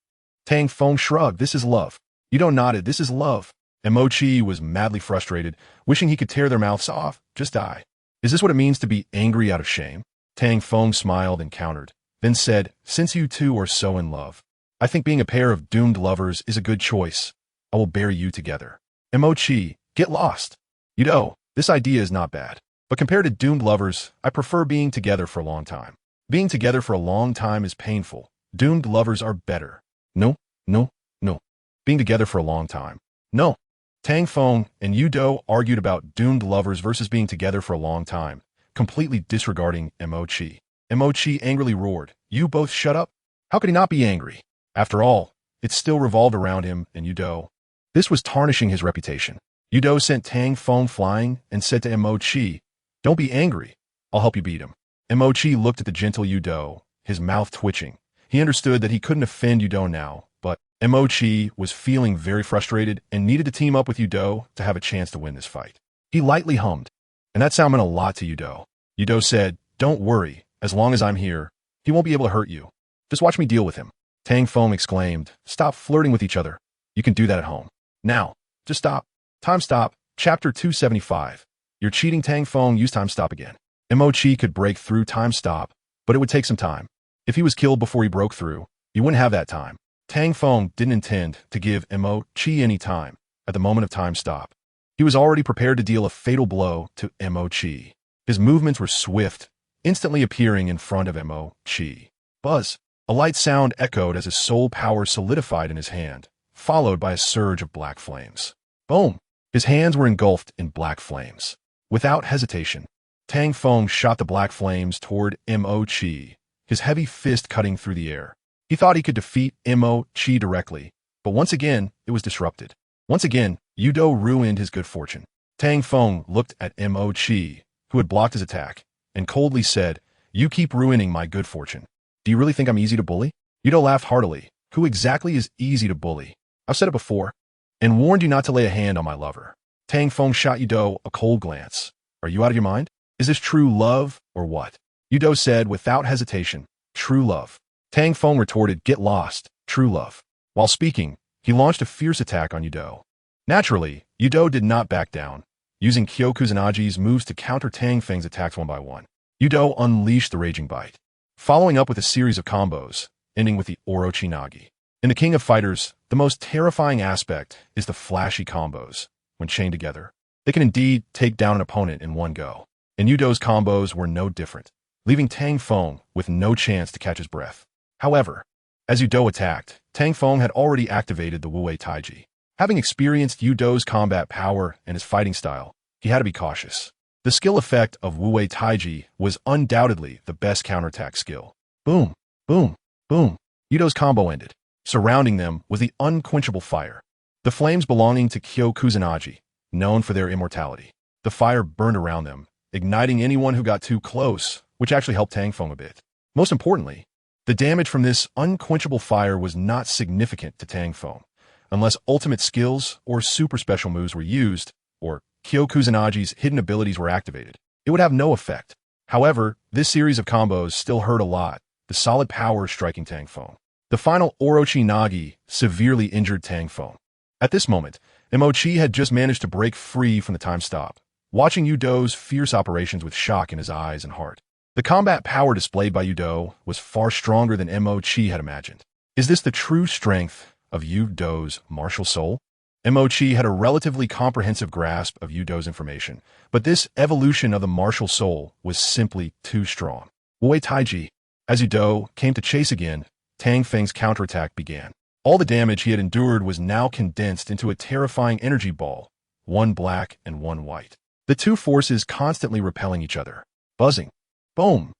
Tang Feng shrugged, this is love. Yudo nodded, this is love. Emochi was madly frustrated, wishing he could tear their mouths off, just die. Is this what it means to be angry out of shame? Tang Feng smiled and countered, then said, since you two are so in love, I think being a pair of doomed lovers is a good choice. I will bury you together. Emochi, get lost. Yudo, this idea is not bad. But compared to doomed lovers, I prefer being together for a long time. Being together for a long time is painful. Doomed lovers are better. No, no, no. Being together for a long time. No. Tang Feng and Yudo argued about doomed lovers versus being together for a long time, completely disregarding Emochi. Emochi angrily roared, you both shut up? How could he not be angry? After all, it still revolved around him and Yudo. This was tarnishing his reputation. Yudo sent Tang Feng flying and said to Emochi, don't be angry. I'll help you beat him. Emochi looked at the gentle Yudo, his mouth twitching. He understood that he couldn't offend Yudo now, but Emochi was feeling very frustrated and needed to team up with Yudo to have a chance to win this fight. He lightly hummed, and that sound meant a lot to Yudo. Yudo said, don't worry, as long as I'm here, he won't be able to hurt you. Just watch me deal with him. Tang Feng exclaimed, stop flirting with each other. You can do that at home. Now, just stop. Time stop. Chapter 275. You're cheating, Tang Feng, use time stop again. Emochi could break through time stop, but it would take some time. If he was killed before he broke through, he wouldn't have that time. Tang Feng didn't intend to give Emochi any time at the moment of time stop. He was already prepared to deal a fatal blow to Emochi. His movements were swift, instantly appearing in front of Emochi. Buzz. A light sound echoed as his soul power solidified in his hand, followed by a surge of black flames. Boom! His hands were engulfed in black flames. Without hesitation, Tang Feng shot the black flames toward Emochi, his heavy fist cutting through the air. He thought he could defeat Emochi directly, but once again, it was disrupted. Once again, Yudo ruined his good fortune. Tang Feng looked at Emochi, who had blocked his attack, and coldly said, you keep ruining my good fortune. Do you really think I'm easy to bully? Yudo laughed heartily. Who exactly is easy to bully? I've said it before, and warned you not to lay a hand on my lover. Tang Feng shot Yudo a cold glance. Are you out of your mind? Is this true love, or what? Yudo said without hesitation, true love. Tang Feng retorted, get lost, true love. While speaking, he launched a fierce attack on Yudo. Naturally, Yudo did not back down, using Kyo Kusunagi's moves to counter Tang Feng's attacks one by one. Yudo unleashed the Raging Bite, following up with a series of combos, ending with the Orochi Nagi. In the King of Fighters, the most terrifying aspect is the flashy combos. When chained together, they can indeed take down an opponent in one go. And Yudo's combos were no different, leaving Tang Feng with no chance to catch his breath. However, as Yudo attacked, Tang Feng had already activated the Wuwei Taiji. Having experienced Yudo's combat power and his fighting style, he had to be cautious. The skill effect of Wuwei Taiji was undoubtedly the best counterattack skill. Boom, boom, boom. Yudo's combo ended. Surrounding them was the unquenchable fire. The flames belonging to Kyo Kusanagi, known for their immortality. The fire burned around them, igniting anyone who got too close, which actually helped Tang Feng a bit. Most importantly, the damage from this unquenchable fire was not significant to Tang Feng, unless ultimate skills or super special moves were used, or Kyo Kusanagi's hidden abilities were activated. It would have no effect. However, this series of combos still hurt a lot, the solid power striking Tang Feng. The final Orochi Nagi severely injured Tang Feng. At this moment, Emochi had just managed to break free from the time stop, watching Yudo's fierce operations with shock in his eyes and heart. The combat power displayed by Yudo was far stronger than Emochi had imagined. Is this the true strength of Yudo's martial soul? Emochi had a relatively comprehensive grasp of Yudo's information, but this evolution of the martial soul was simply too strong. Wuwei Taiji. As Yudo came to chase again, Tang Feng's counterattack began. All the damage he had endured was now condensed into a terrifying energy ball, one black and one white. The two forces constantly repelling each other. Buzzing. Boom.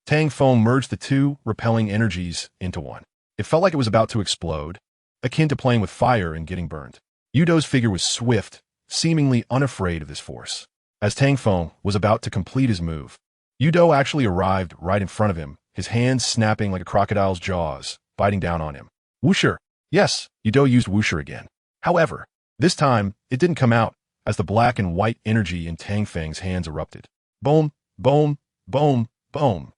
Tang Feng merged the two repelling energies into one. It felt like it was about to explode. akin to playing with fire and getting burned. Yudo's figure was swift, seemingly unafraid of this force. As Tang Feng was about to complete his move, Yudo actually arrived right in front of him, his hands snapping like a crocodile's jaws, biting down on him. Whoosher! Yes, Yudo used whoosher again. However, this time, it didn't come out, as the black and white energy in Tang Feng's hands erupted. Boom, boom, boom, boom.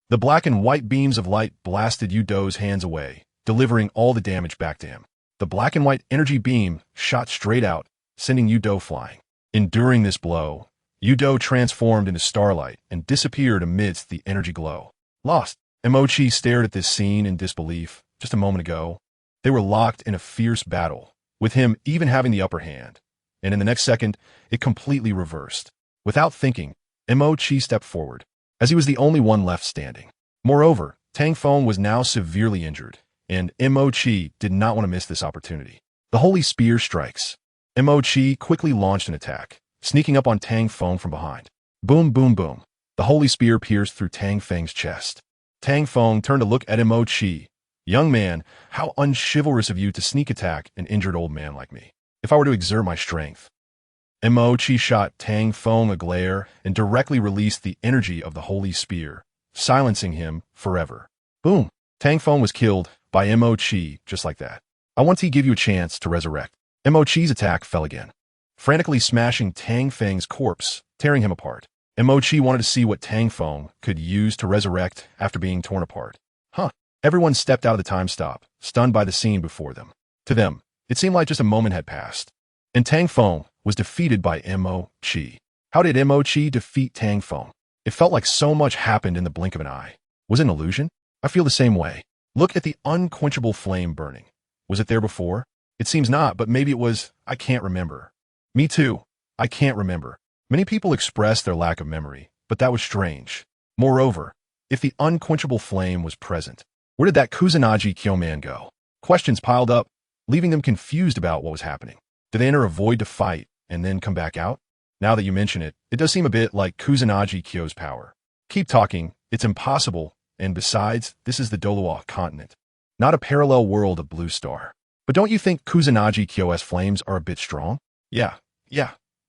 The black and white beams of light blasted Yudo's hands away, delivering all the damage back to him. The black and white energy beam shot straight out, sending Yudo flying. Enduring this blow, Yudo transformed into starlight and disappeared amidst the energy glow. Lost. Emochi stared at this scene in disbelief. Just a moment ago, they were locked in a fierce battle, with him even having the upper hand. And in the next second, it completely reversed. Without thinking, Emochi stepped forward, as he was the only one left standing. Moreover, Tang Feng was now severely injured, and Emochi did not want to miss this opportunity. The Holy Spear strikes. Emochi quickly launched an attack, sneaking up on Tang Feng from behind. Boom, boom, boom. The Holy Spear pierced through Tang Feng's chest. Tang Feng turned to look at Emochi. Young man, how unchivalrous of you to sneak attack an injured old man like me. If I were to exert my strength. Emochi shot Tang Feng a glare and directly released the energy of the Holy Spear, silencing him forever. Boom! Tang Feng was killed by Emochi just like that. I want to give you a chance to resurrect. Emochi's attack fell again, frantically smashing Tang Feng's corpse, tearing him apart. Emochi wanted to see what Tang Feng could use to resurrect after being torn apart. Huh. Everyone stepped out of the time stop, stunned by the scene before them. To them, it seemed like just a moment had passed. And Tang Feng was defeated by Emochi. How did Emochi defeat Tang Feng? It felt like so much happened in the blink of an eye. Was it an illusion? I feel the same way. Look at the unquenchable flame burning. Was it there before? It seems not, but maybe it was. I can't remember. Me too. I can't remember. Many people express their lack of memory, but that was strange. Moreover, if the unquenchable flame was present, where did that Kusanagi Kyoman go? Questions piled up, leaving them confused about what was happening. Did they enter a void to fight and then come back out? Now that you mention it, it does seem a bit like Kusanagi Kyo's power. Keep talking, it's impossible, and besides, this is the Douluo continent, not a parallel world of Blue Star. But don't you think Kusanagi Kyo's flames are a bit strong? Yeah.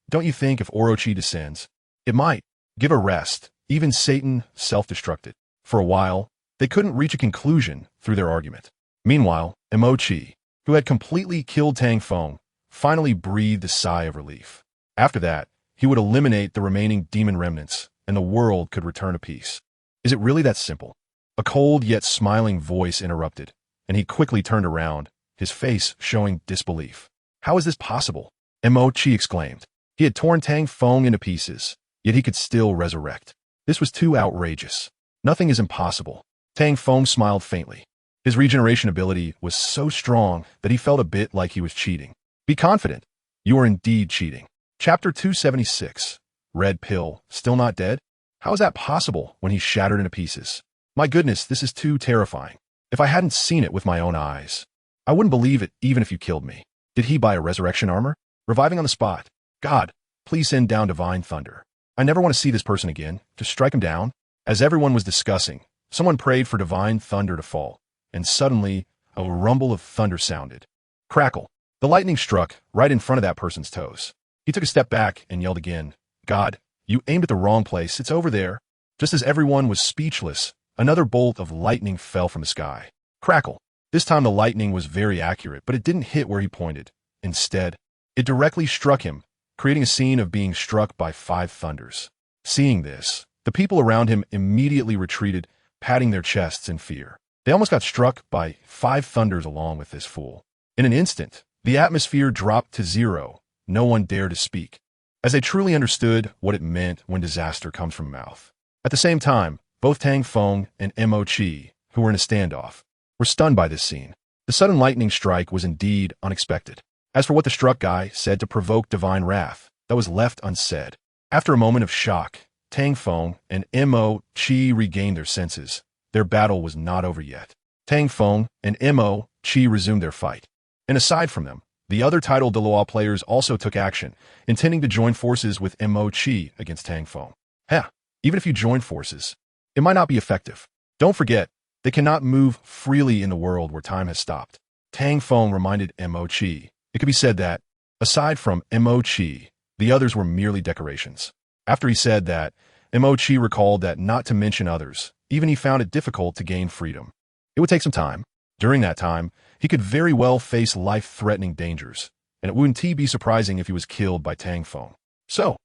Don't you think if Orochi descends, it might give a rest, even Satan self-destructed? For a while, they couldn't reach a conclusion through their argument. Meanwhile, Emochi, who had completely killed Tang Feng, finally breathed a sigh of relief. After that, he would eliminate the remaining demon remnants, and the world could return to peace. Is it really that simple? A cold yet smiling voice interrupted, and he quickly turned around, his face showing disbelief. How is this possible? Emochi exclaimed. He had torn Tang Feng into pieces, yet he could still resurrect. This was too outrageous. Nothing is impossible. Tang Feng smiled faintly. His regeneration ability was so strong that he felt a bit like he was cheating. Be confident. You are indeed cheating. Chapter 276. Red Pill, still not dead? How is that possible when he's shattered into pieces? My goodness, this is too terrifying. If I hadn't seen it with my own eyes, I wouldn't believe it even if you killed me. Did he buy a resurrection armor? Reviving on the spot. God, please send down divine thunder. I never want to see this person again. Just strike him down. As everyone was discussing, someone prayed for divine thunder to fall, and suddenly a rumble of thunder sounded. Crackle. The lightning struck right in front of that person's toes. He took a step back and yelled again, God, you aimed at the wrong place. It's over there. Just as everyone was speechless, another bolt of lightning fell from the sky. Crackle. This time the lightning was very accurate, but it didn't hit where he pointed. Instead, it directly struck him, creating a scene of being struck by 5 thunders. Seeing this, the people around him immediately retreated, patting their chests in fear. They almost got struck by 5 thunders along with this fool. In an instant, the atmosphere dropped to 0. No one dared to speak, as they truly understood what it meant when disaster comes from mouth. At the same time, both Tang Feng and Emochi, who were in a standoff, were stunned by this scene. The sudden lightning strike was indeed unexpected. As for what the struck guy said to provoke divine wrath, that was left unsaid. After a moment of shock, Tang Feng and Emochi regained their senses. Their battle was not over yet. Tang Feng and Emochi resumed their fight. And aside from them, the other titled Douluo players also took action, intending to join forces with Emochi against Tang Feng. Even if you join forces, it might not be effective. Don't forget, they cannot move freely in the world where time has stopped. Tang Feng reminded Mo Chi. It could be said that, aside from Mo Chi, the others were merely decorations. After he said that, Mo Chi recalled that not to mention others, even he found it difficult to gain freedom. It would take some time. During that time, he could very well face life-threatening dangers, and it wouldn't be surprising if he was killed by Tang Feng. So,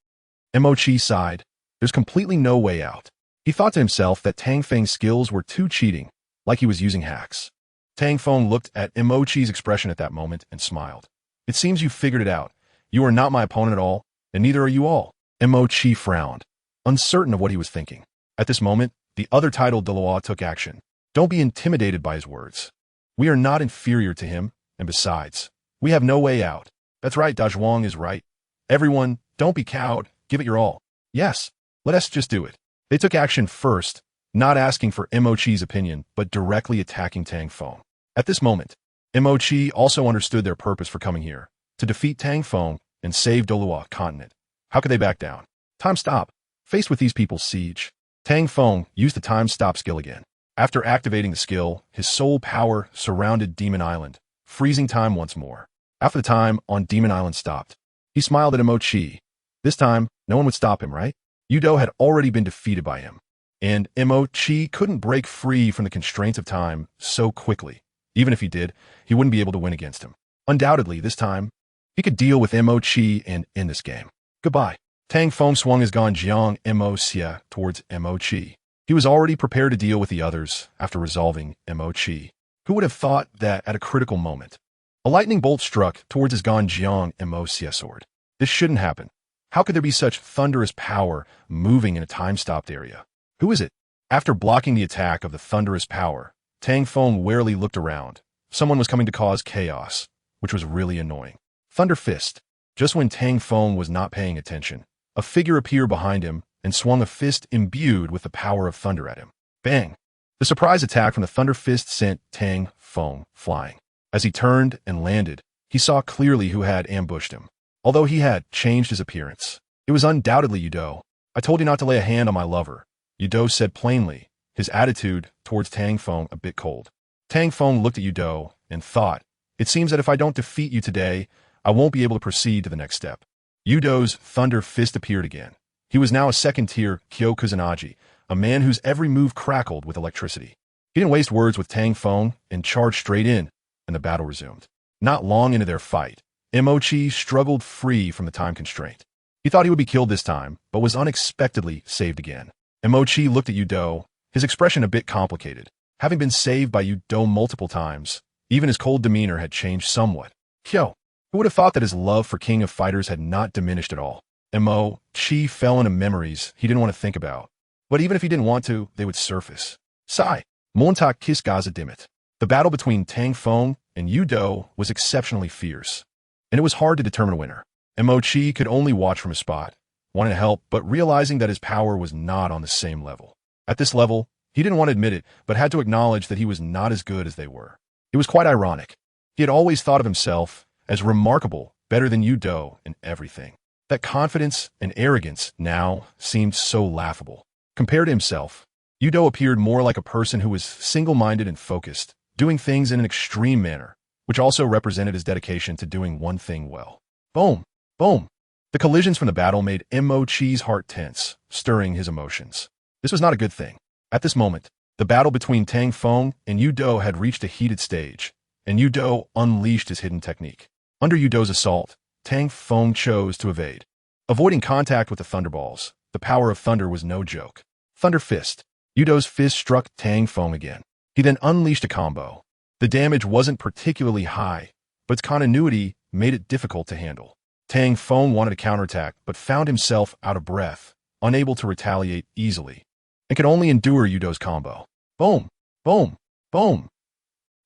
Mo Chi sighed. There's completely no way out. He thought to himself that Tang Feng's skills were too cheating, like he was using hacks. Tang Feng looked at Mo Chi's expression at that moment and smiled. It seems you figured it out. You are not my opponent at all, and neither are you all. Mo Chi frowned, uncertain of what he was thinking. At this moment, the other titled Douluo took action. Don't be intimidated by his words. We are not inferior to him, and besides, we have no way out. That's right, Dazhuang is right. Everyone, don't be cowed, give it your all. Yes, let us just do it. They took action first, not asking for Mo Chi's opinion, but directly attacking Tang Feng. At this moment, Mo Chi also understood their purpose for coming here, to defeat Tang Feng and save Douluo continent. How could they back down? Time stop. Faced with these people's siege, Tang Feng used the time stop skill again. After activating the skill, his soul power surrounded Demon Island, freezing time once more. After the time on Demon Island stopped, he smiled at Mo Chi. This time, no one would stop him, right? Yudo had already been defeated by him, and Mo Chi couldn't break free from the constraints of time so quickly. Even if he did, he wouldn't be able to win against him. Undoubtedly, this time, he could deal with Mo Chi and end this game. Goodbye. Tang Feng swung his Ganjiang Mo Xia towards Mo Chi. He was already prepared to deal with the others after resolving Mo Chi. Who would have thought that at a critical moment? A lightning bolt struck towards his Ganjiang Mo Xia sword. This shouldn't happen. How could there be such thunderous power moving in a time-stopped area? Who is it? After blocking the attack of the thunderous power, Tang Feng warily looked around. Someone was coming to cause chaos, which was really annoying. Thunder Fist. Just when Tang Feng was not paying attention, a figure appeared behind him and swung a fist imbued with the power of thunder at him. Bang! The surprise attack from the Thunder Fist sent Tang Feng flying. As he turned and landed, he saw clearly who had ambushed him. Although he had changed his appearance, it was undoubtedly Yudo. I told you not to lay a hand on my lover, Yudo said plainly, his attitude towards Tang Feng a bit cold. Tang Feng looked at Yudo and thought, it seems that if I don't defeat you today, I won't be able to proceed to the next step. Yudo's Thunder Fist appeared again. He was now a second-tier Kyo Kusanagi, a man whose every move crackled with electricity. He didn't waste words with Tang Feng and charged straight in, and the battle resumed. Not long into their fight, Mo Chi struggled free from the time constraint. He thought he would be killed this time, but was unexpectedly saved again. Mo Chi looked at Yudo, his expression a bit complicated. Having been saved by Yudo multiple times, even his cold demeanor had changed somewhat. Kyo, who would have thought that his love for King of Fighters had not diminished at all? Mo Chi fell into memories he didn't want to think about. But even if he didn't want to, they would surface. Sigh. Montak Kiss Gaza Dimit. The battle between Tang Feng and Yudo was exceptionally fierce, and it was hard to determine a winner. Mo Chi could only watch from his spot, wanting to help, but realizing that his power was not on the same level. At this level, he didn't want to admit it, but had to acknowledge that he was not as good as they were. It was quite ironic. He had always thought of himself as remarkable, better than Yudo in everything. That confidence and arrogance now seemed so laughable. Compared to himself, Yudo appeared more like a person who was single-minded and focused, doing things in an extreme manner, which also represented his dedication to doing one thing well. Boom! Boom! The collisions from the battle made Mo Chi's heart tense, stirring his emotions. This was not a good thing. At this moment, the battle between Tang Feng and Yudo had reached a heated stage, and Yudo unleashed his hidden technique. Under Yudo's assault, Tang Feng chose to evade. Avoiding contact with the thunderballs, the power of thunder was no joke. Thunder Fist. Yudo's fist struck Tang Feng again. He then unleashed a combo. The damage wasn't particularly high, but its continuity made it difficult to handle. Tang Feng wanted to counterattack, but found himself out of breath, unable to retaliate easily, and could only endure Yudo's combo. Boom! Boom! Boom!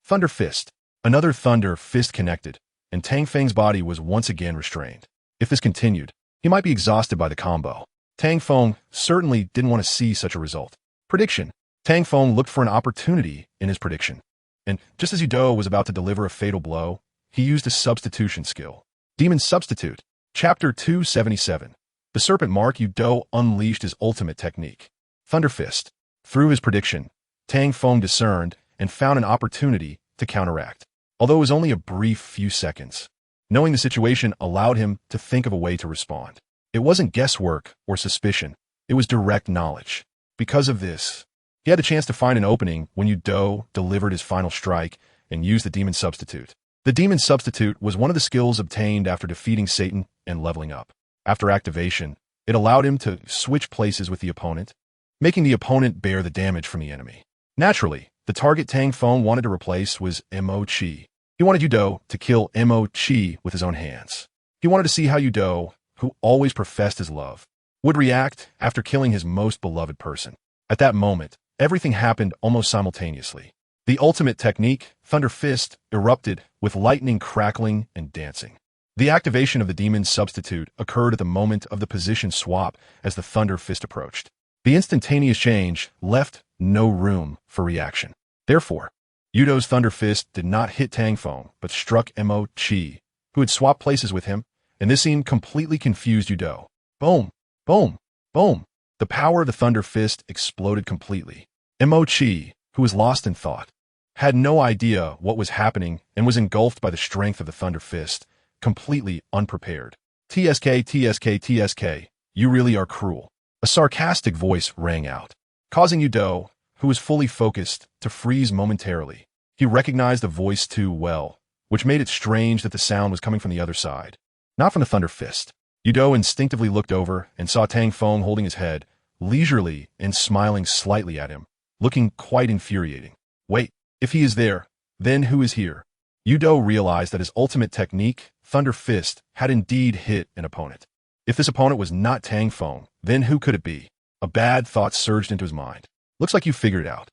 Thunder Fist. Another Thunder Fist connected, and Tang Feng's body was once again restrained. If this continued, he might be exhausted by the combo. Tang Feng certainly didn't want to see such a result. Prediction. Tang Feng looked for an opportunity in his prediction, and just as Yudo was about to deliver a fatal blow, he used a substitution skill. Demon Substitute. Chapter 277. The Serpent Mark. Yudo unleashed his ultimate technique, Thunder Fist. Through his prediction, Tang Feng discerned and found an opportunity to counteract. although it was only a brief few seconds. Knowing the situation allowed him to think of a way to respond. It wasn't guesswork or suspicion. It was direct knowledge. Because of this, he had a chance to find an opening when Douluo delivered his final strike and used the Demon Substitute. The Demon Substitute was one of the skills obtained after defeating Satan and leveling up. After activation, it allowed him to switch places with the opponent, making the opponent bear the damage from the enemy. Naturally, the target Tang Feng wanted to replace was Mo Chi. He wanted Douluo to kill Mo Chi with his own hands. He wanted to see how Douluo, who always professed his love, would react after killing his most beloved person. At that moment, everything happened almost simultaneously. The ultimate technique, Thunder Fist, erupted with lightning crackling and dancing. The activation of the Demon Substitute occurred at the moment of the position swap as the Thunder Fist approached. The instantaneous change left no room for reaction. Therefore, Douluo's Thunder Fist did not hit Tang Feng, but struck Mo Chi, who had swapped places with him, and this scene completely confused Douluo. Boom! Boom! Boom! The power of the Thunder Fist exploded completely. Mo Chi, who was lost in thought, had no idea what was happening and was engulfed by the strength of the Thunder Fist, completely unprepared. TSK, TSK, TSK, you really are cruel. A sarcastic voice rang out, causing Douluo, who was fully focused, to freeze momentarily. He recognized the voice too well, which made it strange that the sound was coming from the other side, not from the Thunder Fist. Douluo instinctively looked over and saw Tang Feng holding his head, leisurely and smiling slightly at him, looking quite infuriating. Wait, if he is there, then who is here? Douluo realized that his ultimate technique, Thunder Fist, had indeed hit an opponent. If this opponent was not Tang Feng, then who could it be? A bad thought surged into his mind. Looks like you figured it out.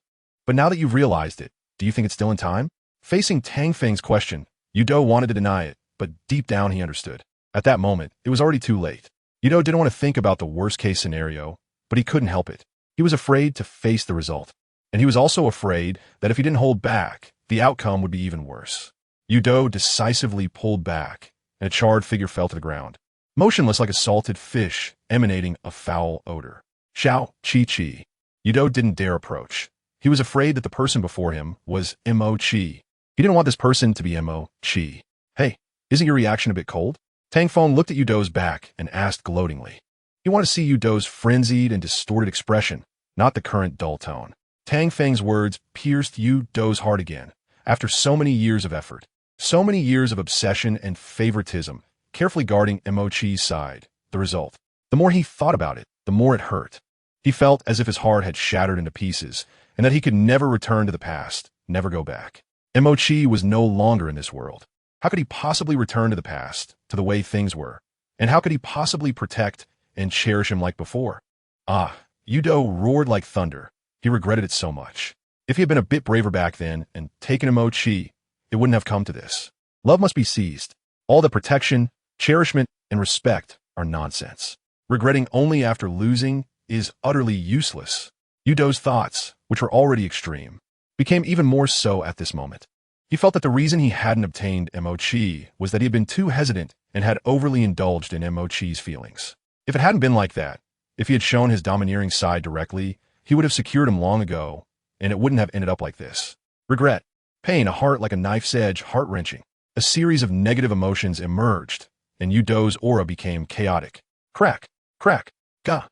But now that you've realized it, do you think it's still in time? Facing Tang Feng's question, Douluo wanted to deny it, but deep down he understood. At that moment, it was already too late. Douluo didn't want to think about the worst-case scenario, but he couldn't help it. He was afraid to face the result. And he was also afraid that if he didn't hold back, the outcome would be even worse. Douluo decisively pulled back, and a charred figure fell to the ground, motionless like a salted fish, emanating a foul odor. Xiao Chi. Douluo didn't dare approach. He was afraid that the person before him was Mo Chi. He didn't want this person to be Mo Chi. Hey, isn't your reaction a bit cold? Tang Feng looked at Douluo's back and asked gloatingly. He wanted to see Douluo's frenzied and distorted expression, not the current dull tone. Tang Feng's words pierced Douluo's heart again, after so many years of effort, so many years of obsession and favoritism, carefully guarding Mo Chi's side. The result. The more he thought about it, the more it hurt. He felt as if his heart had shattered into pieces, and that he could never return to the past, never go back. Mo Chi was no longer in this world. How could he possibly return to the past, to the way things were? And how could he possibly protect and cherish him like before? Douluo roared like thunder. He regretted it so much. If he had been a bit braver back then and taken Mo Chi, it wouldn't have come to this. Love must be seized. All the protection, cherishment, and respect are nonsense. Regretting only after losing is utterly useless. Douluo's thoughts, which were already extreme, became even more so at this moment. He felt that the reason he hadn't obtained Mo Chi was that he had been too hesitant and had overly indulged in Mo Chi's feelings. If it hadn't been like that, if he had shown his domineering side directly, he would have secured him long ago, and it wouldn't have ended up like this. Regret, pain, a heart like a knife's edge, heart-wrenching. A series of negative emotions emerged, and Douluo's aura became chaotic. Crack, crack, gah.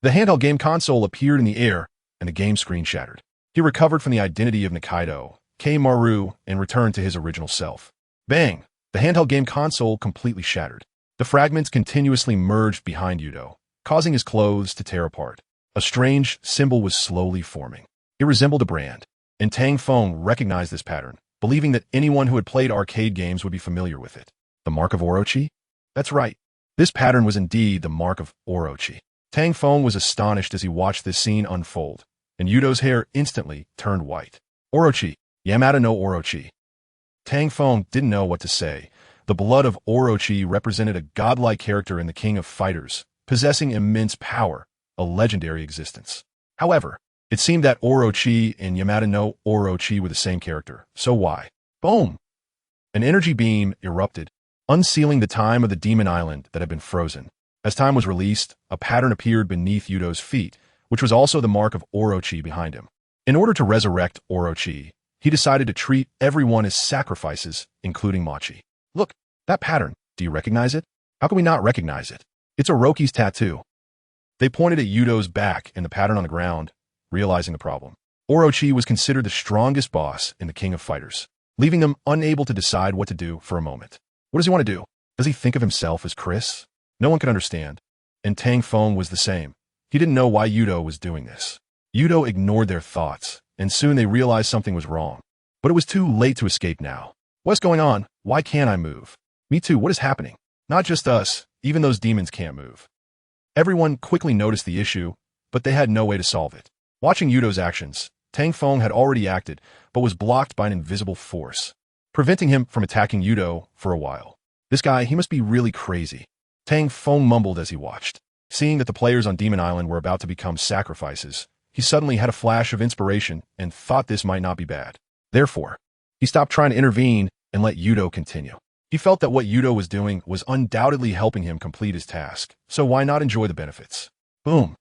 The handheld game console appeared in the air, and the game screen shattered. He recovered from the identity of Nikaido, Maru, and returned to his original self. Bang! The handheld game console completely shattered. The fragments continuously merged behind Douluo, causing his clothes to tear apart. A strange symbol was slowly forming. It resembled a brand, and Tang Feng recognized this pattern, believing that anyone who had played arcade games would be familiar with it. The mark of Orochi? That's right. This pattern was indeed the mark of Orochi. Tang Feng was astonished as he watched this scene unfold, and Douluo's hair instantly turned white. Orochi. Yamada no Orochi. Tang Feng didn't know what to say. The blood of Orochi represented a godlike character in the King of Fighters, possessing immense power, a legendary existence. However, it seemed that Orochi and Yamada no Orochi were the same character, so why? Boom! An energy beam erupted, unsealing the time of the demon island that had been frozen. As time was released, a pattern appeared beneath Douluo's feet, which was also the mark of Orochi behind him. In order to resurrect Orochi, he decided to treat everyone as sacrifices, including Machi. Look, that pattern, do you recognize it? How can we not recognize it? It's Orochi's tattoo. They pointed at Yudo's back and the pattern on the ground, realizing the problem. Orochi was considered the strongest boss and the king of fighters, leaving them unable to decide what to do for a moment. What does he want to do? Does he think of himself as Chris? No one could understand. And Tang Feng was the same. He didn't know why Yudo was doing this. Yudo ignored their thoughts, and soon they realized something was wrong. But it was too late to escape now. What's going on? Why can't I move? Me too, what is happening? Not just us, even those demons can't move. Everyone quickly noticed the issue, but they had no way to solve it. Watching Yudo's actions, Tang Feng had already acted, but was blocked by an invisible force, preventing him from attacking Yudo for a while. This guy, he must be really crazy. Tang Feng mumbled as he watched. Seeing that the players on Demon Island were about to become sacrifices, he suddenly had a flash of inspiration and thought this might not be bad. Therefore, he stopped trying to intervene and let Yudo continue. He felt that what Yudo was doing was undoubtedly helping him complete his task, so why not enjoy the benefits? Boom.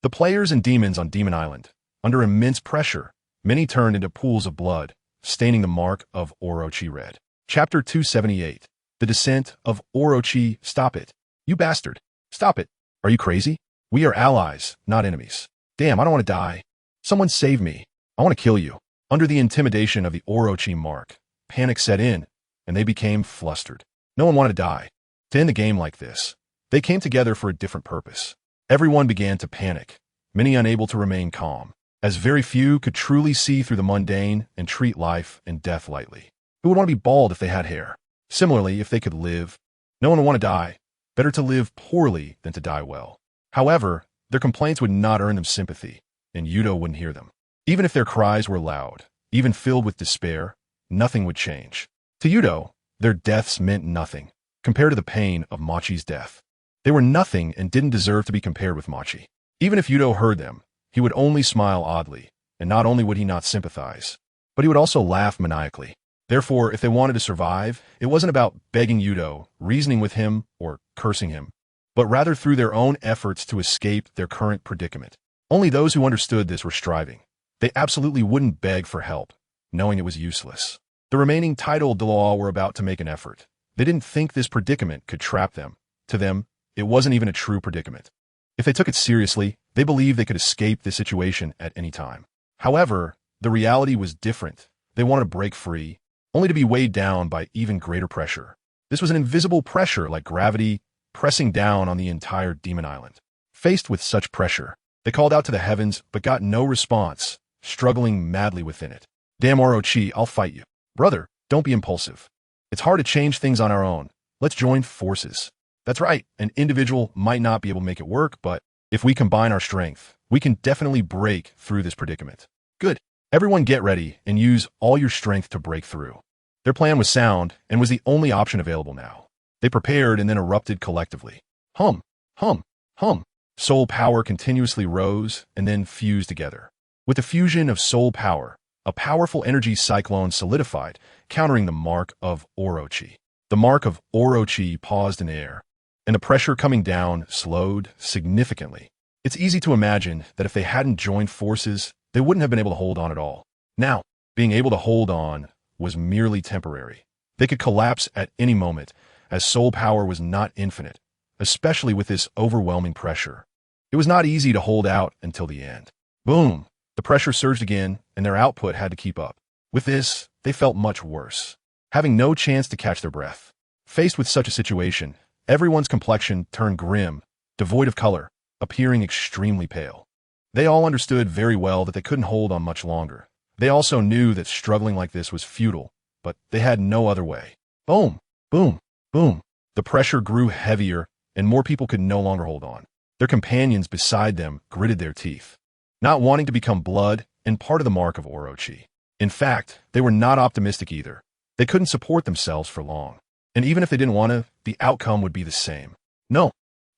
The players and demons on Demon Island, under immense pressure, many turned into pools of blood, staining the mark of Orochi red. Chapter 278. The Descent of Orochi. Stop it. You bastard. Stop it. Are you crazy? We are allies, not enemies. Damn, I don't want to die. Someone save me. I want to kill you. Under the intimidation of the Orochi mark, panic set in, and they became flustered. No one wanted to die. To end the game like this, they came together for a different purpose. Everyone began to panic, many unable to remain calm, as very few could truly see through the mundane and treat life and death lightly. Who would want to be bald if they had hair? Similarly, if they could live, no one would want to die. Better to live poorly than to die well. However, their complaints would not earn them sympathy, and Yudo wouldn't hear them. Even if their cries were loud, even filled with despair, nothing would change. To Yudo, their deaths meant nothing, compared to the pain of Machi's death. They were nothing and didn't deserve to be compared with Machi. Even if Yudo heard them, he would only smile oddly, and not only would he not sympathize, but he would also laugh maniacally. Therefore, if they wanted to survive, it wasn't about begging Yudo, reasoning with him, or cursing him, but rather through their own efforts to escape their current predicament. Only those who understood this were striving. They absolutely wouldn't beg for help, knowing it was useless. The remaining titled Douluo were about to make an effort. They didn't think this predicament could trap them. To them, it wasn't even a true predicament. If they took it seriously, they believed they could escape this situation at any time. However, the reality was different. They wanted to break free, only to be weighed down by even greater pressure. This was an invisible pressure like gravity, pressing down on the entire Demon Island. Faced with such pressure, they called out to the heavens but got no response, struggling madly within it. Damn Orochi, I'll fight you. Brother, don't be impulsive. It's hard to change things on our own. Let's join forces. That's right, an individual might not be able to make it work, but if we combine our strength, we can definitely break through this predicament. Good. Everyone get ready and use all your strength to break through. Their plan was sound and was the only option available now. They prepared and then erupted collectively. Hum, hum, hum. Soul power continuously rose and then fused together. With the fusion of soul power, a powerful energy cyclone solidified, countering the mark of Orochi. The mark of Orochi paused in air, and the pressure coming down slowed significantly. It's easy to imagine that if they hadn't joined forces, they wouldn't have been able to hold on at all. Now, being able to hold on was merely temporary. They could collapse at any moment, as soul power was not infinite, especially with this overwhelming pressure. It was not easy to hold out until the end. Boom! The pressure surged again, and their output had to keep up. With this, they felt much worse, having no chance to catch their breath. Faced with such a situation, everyone's complexion turned grim, devoid of color, appearing extremely pale. They all understood very well that they couldn't hold on much longer. They also knew that struggling like this was futile, but they had no other way. Boom! Boom! Boom! The pressure grew heavier, and more people could no longer hold on. Their companions beside them gritted their teeth, not wanting to become blood and part of the mark of Orochi. In fact, they were not optimistic either. They couldn't support themselves for long. And even if they didn't want to, the outcome would be the same. No.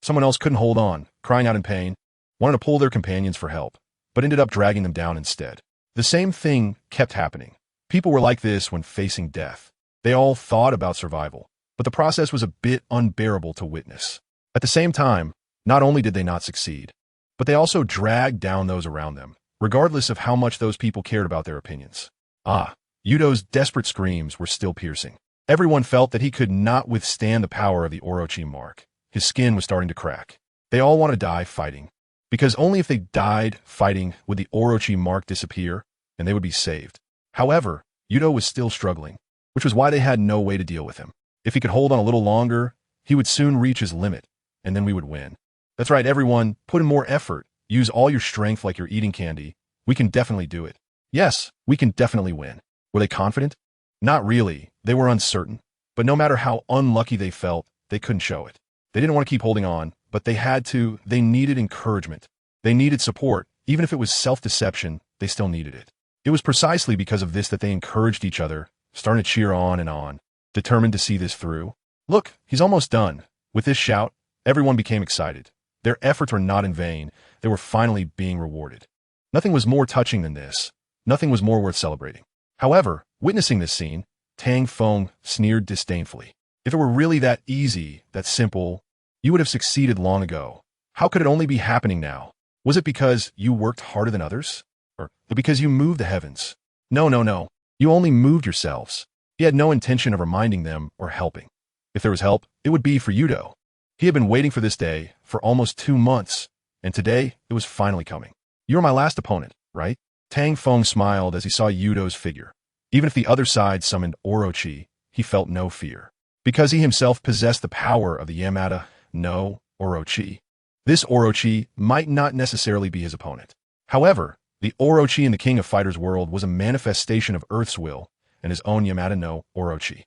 Someone else couldn't hold on, crying out in pain, wanted to pull their companions for help, but ended up dragging them down instead. The same thing kept happening. People were like this when facing death. They all thought about survival, but the process was a bit unbearable to witness. At the same time, not only did they not succeed, but they also dragged down those around them, regardless of how much those people cared about their opinions. Ah, Yudo's desperate screams were still piercing. Everyone felt that he could not withstand the power of the Orochi mark. His skin was starting to crack. They all want to die fighting, because only if they died fighting would the Orochi mark disappear, and they would be saved. However, Yudo was still struggling, which was why they had no way to deal with him. If he could hold on a little longer, he would soon reach his limit, and then we would win. That's right, everyone, put in more effort. Use all your strength like you're eating candy. We can definitely do it. Yes, we can definitely win. Were they confident? Not really. They were uncertain. But no matter how unlucky they felt, they couldn't show it. They didn't want to keep holding on, but they had to. They needed encouragement. They needed support. Even if it was self-deception, they still needed it. It was precisely because of this that they encouraged each other, starting to cheer on, determined to see this through. Look, he's almost done. With this shout, everyone became excited. Their efforts were not in vain. They were finally being rewarded. Nothing was more touching than this. Nothing was more worth celebrating. However, witnessing this scene, Tang Feng sneered disdainfully. If it were really that easy, that simple, you would have succeeded long ago. How could it only be happening now? Was it because you worked harder than others? Or because you moved the heavens? No. You only moved yourselves. He had no intention of reminding them or helping. If there was help, it would be for Yudo. He had been waiting for this day for almost 2 months, and today it was finally coming. You're my last opponent, right? Tang Feng smiled as he saw Yudo's figure. Even if the other side summoned Orochi, he felt no fear. Because he himself possessed the power of the Yamada no Orochi. This Orochi might not necessarily be his opponent. However, the Orochi in the King of Fighters world was a manifestation of Earth's will and his own Yamada no Orochi.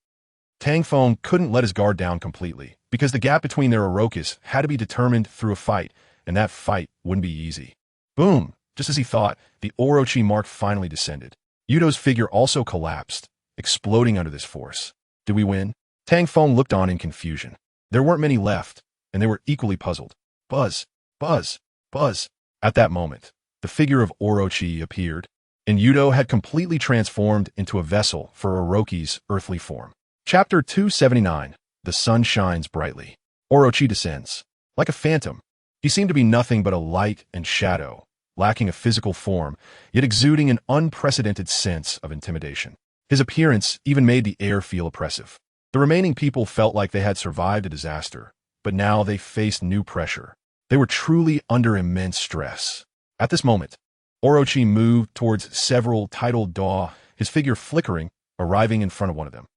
Tang Feng couldn't let his guard down completely, because the gap between their Orochis had to be determined through a fight, and that fight wouldn't be easy. Boom! Just as he thought, the Orochi mark finally descended. Yudo's figure also collapsed, exploding under this force. Did we win? Tang Feng looked on in confusion. There weren't many left, and they were equally puzzled. Buzz! Buzz! Buzz! At that moment, the figure of Orochi appeared, and Yudo had completely transformed into a vessel for Orochi's earthly form. Chapter 279. The sun shines brightly. Orochi descends. Like a phantom, he seemed to be nothing but a light and shadow, lacking a physical form, yet exuding an unprecedented sense of intimidation. His appearance even made the air feel oppressive. The remaining people felt like they had survived a disaster, but now they faced new pressure. They were truly under immense stress. At this moment, Orochi moved towards several titled Daw, his figure flickering, arriving in front of one of them.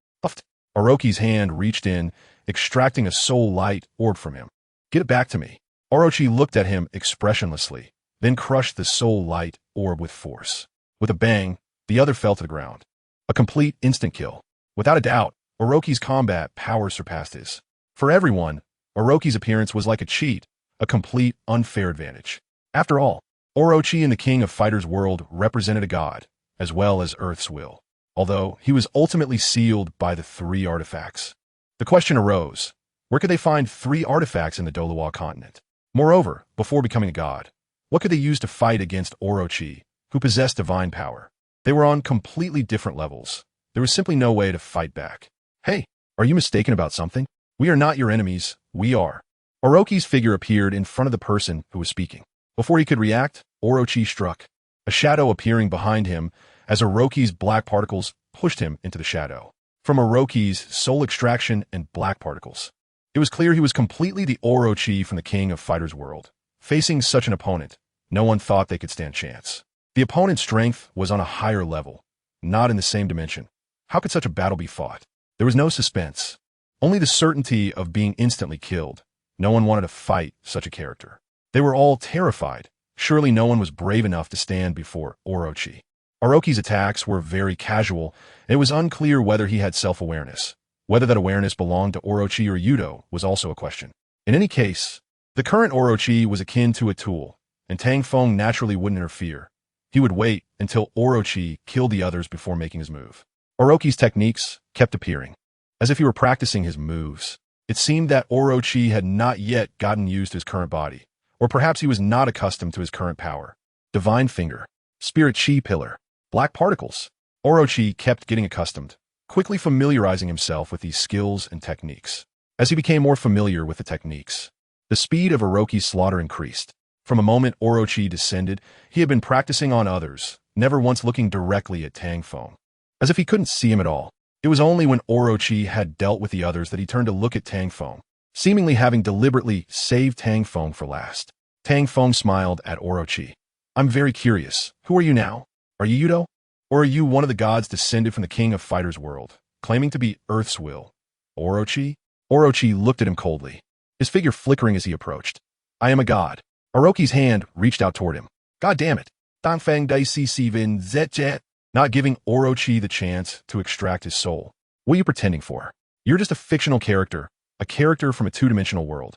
Orochi's hand reached in, extracting a soul light orb from him. Get it back to me. Orochi looked at him expressionlessly, then crushed the soul light orb with force. With a bang, the other fell to the ground. A complete instant kill. Without a doubt, Orochi's combat power surpassed his. For everyone, Orochi's appearance was like a cheat, a complete unfair advantage. After all, Orochi in the King of Fighters world represented a god, as well as Earth's will, although he was ultimately sealed by the 3 artifacts. The question arose, where could they find 3 artifacts in the Douluo continent? Moreover, before becoming a god, what could they use to fight against Orochi, who possessed divine power? They were on completely different levels. There was simply no way to fight back. Hey, are you mistaken about something? We are not your enemies, we are. Orochi's figure appeared in front of the person who was speaking. Before he could react, Orochi struck, a shadow appearing behind him as Orochi's black particles pushed him into the shadow. From Orochi's soul extraction and black particles, it was clear he was completely the Orochi from the King of Fighters world. Facing such an opponent, no one thought they could stand chance. The opponent's strength was on a higher level, not in the same dimension. How could such a battle be fought? There was no suspense, only the certainty of being instantly killed. No one wanted to fight such a character. They were all terrified. Surely no one was brave enough to stand before Orochi. Orochi's attacks were very casual, and it was unclear whether he had self-awareness. Whether that awareness belonged to Orochi or Yudo was also a question. In any case, the current Orochi was akin to a tool, and Tang Feng naturally wouldn't interfere. He would wait until Orochi killed the others before making his move. Orochi's techniques kept appearing, as if he were practicing his moves. It seemed that Orochi had not yet gotten used to his current body, or perhaps he was not accustomed to his current power. Divine Finger, Spirit Chi Pillar, Black Particles. Orochi kept getting accustomed, quickly familiarizing himself with these skills and techniques. As he became more familiar with the techniques, the speed of Orochi's slaughter increased. From a moment Orochi descended, he had been practicing on others, never once looking directly at Tang Feng. as if he couldn't see him at all. It was only when Orochi had dealt with the others that he turned to look at Tang Feng, seemingly having deliberately saved Tang Feng for last. Tang Feng smiled at Orochi. I'm very curious. Who are you now? Are you Yudo? Or are you one of the gods descended from the king of Fighters' world, claiming to be Earth's will? Orochi? Orochi looked at him coldly, his figure flickering as he approached. I am a god. Orochi's hand reached out toward him. God damn it. Tang Feng Dai Si Si Vin Zet Jet. Not giving Orochi the chance to extract his soul. What are you pretending for? You're just a fictional character, a character from a two-dimensional world.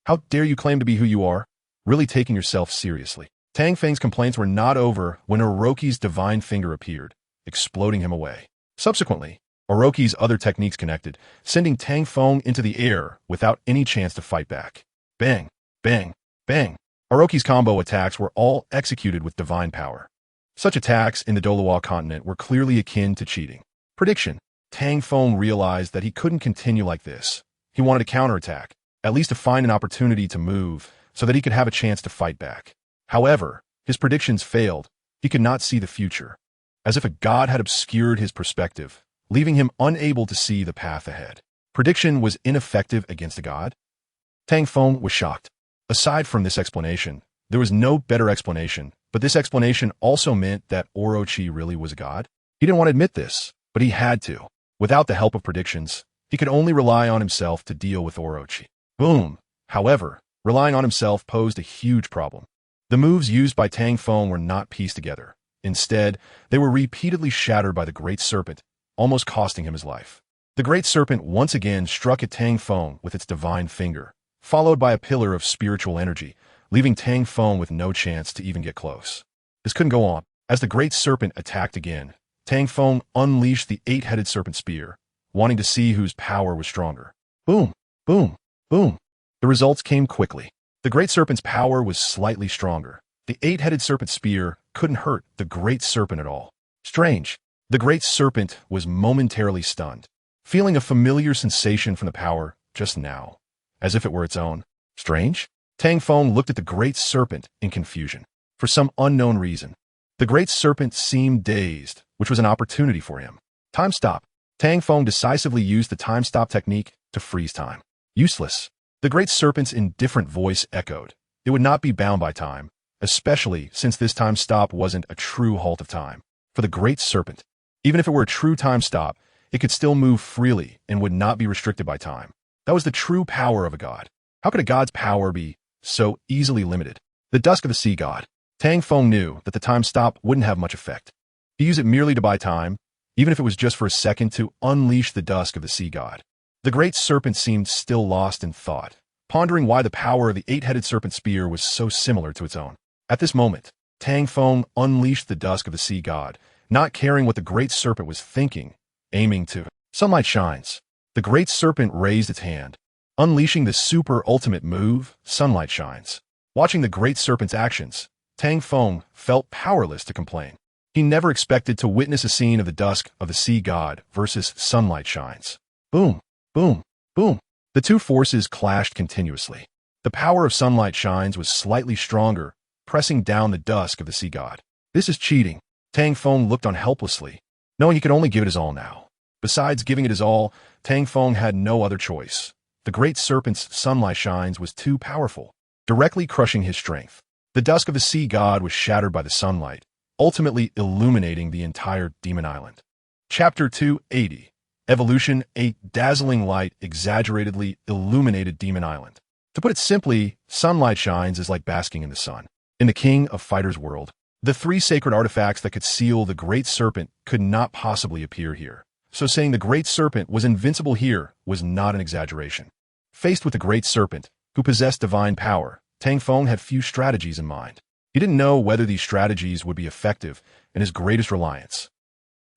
How dare you claim to be who you are? Really taking yourself seriously. Tang Feng's complaints were not over when Orochi's divine finger appeared, exploding him away. Subsequently, Orochi's other techniques connected, sending Tang Feng into the air without any chance to fight back. Bang, bang, bang. Orochi's combo attacks were all executed with divine power. Such attacks in the Douluo continent were clearly akin to cheating. Prediction. Tang Feng realized that he couldn't continue like this. He wanted to counterattack, at least to find an opportunity to move, so that he could have a chance to fight back. However, his predictions failed. He could not see the future, as if a god had obscured his perspective, leaving him unable to see the path ahead. Prediction was ineffective against a god? Tang Feng was shocked. Aside from this explanation, there was no better explanation, but this explanation also meant that Orochi really was a god. He didn't want to admit this, but he had to. Without the help of predictions, he could only rely on himself to deal with Orochi. Boom! However, relying on himself posed a huge problem. The moves used by Tang Feng were not pieced together. Instead, they were repeatedly shattered by the Great Serpent, almost costing him his life. The Great Serpent once again struck at Tang Feng with its divine finger, followed by a pillar of spiritual energy, leaving Tang Feng with no chance to even get close. This couldn't go on. As the Great Serpent attacked again, Tang Feng unleashed the eight-headed serpent spear, wanting to see whose power was stronger. Boom, boom, boom. The results came quickly. The Great Serpent's power was slightly stronger. The eight-headed serpent spear couldn't hurt the Great Serpent at all. Strange. The Great Serpent was momentarily stunned, feeling a familiar sensation from the power just now, as if it were its own. Strange? Tang Feng looked at the Great Serpent in confusion. For some unknown reason, the Great Serpent seemed dazed, which was an opportunity for him. Time stop. Tang Feng decisively used the time stop technique to freeze time. Useless. The Great Serpent's indifferent voice echoed. It would not be bound by time, especially since this time stop wasn't a true halt of time. For the Great Serpent, even if it were a true time stop, it could still move freely and would not be restricted by time. That was the true power of a god. How could a god's power be so easily limited? The Dusk of the Sea God. Tang Feng knew that the time stop wouldn't have much effect. He used it merely to buy time, even if it was just for a second, to unleash the Dusk of the Sea God. The Great Serpent seemed still lost in thought, pondering why the power of the eight-headed serpent spear was so similar to its own. At this moment, Tang Feng unleashed the Dusk of the Sea God, not caring what the Great Serpent was thinking, aiming to. Sunlight shines. The Great Serpent raised its hand, unleashing the super ultimate move, Sunlight Shines. Watching the Great Serpent's actions, Tang Feng felt powerless to complain. He never expected to witness a scene of the Dusk of the Sea God versus Sunlight Shines. Boom, boom, boom. The two forces clashed continuously. The power of Sunlight Shines was slightly stronger, pressing down the Dusk of the Sea God. This is cheating. Tang Feng looked on helplessly, knowing he could only give it his all now. Besides giving it his all, Tang Feng had no other choice. The Great Serpent's Sunlight Shines was too powerful, directly crushing his strength. The Dusk of the Sea God was shattered by the sunlight, ultimately illuminating the entire Demon Island. Chapter 280. Evolution. A dazzling light exaggeratedly illuminated Demon Island. To put it simply, Sunlight Shines is like basking in the sun. In the King of Fighters' world, the three sacred artifacts that could seal the Great Serpent could not possibly appear here. So saying the Great Serpent was invincible here was not an exaggeration. Faced with the Great Serpent, who possessed divine power, Tang Feng had few strategies in mind. He didn't know whether these strategies would be effective, and his greatest reliance,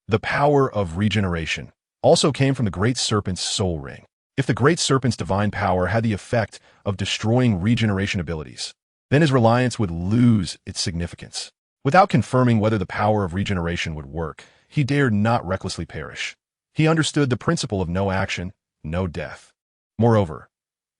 the power of regeneration, also came from the Great Serpent's soul ring. If the Great Serpent's divine power had the effect of destroying regeneration abilities, then his reliance would lose its significance. Without confirming whether the power of regeneration would work, he dared not recklessly perish. He understood the principle of no action, no death. Moreover,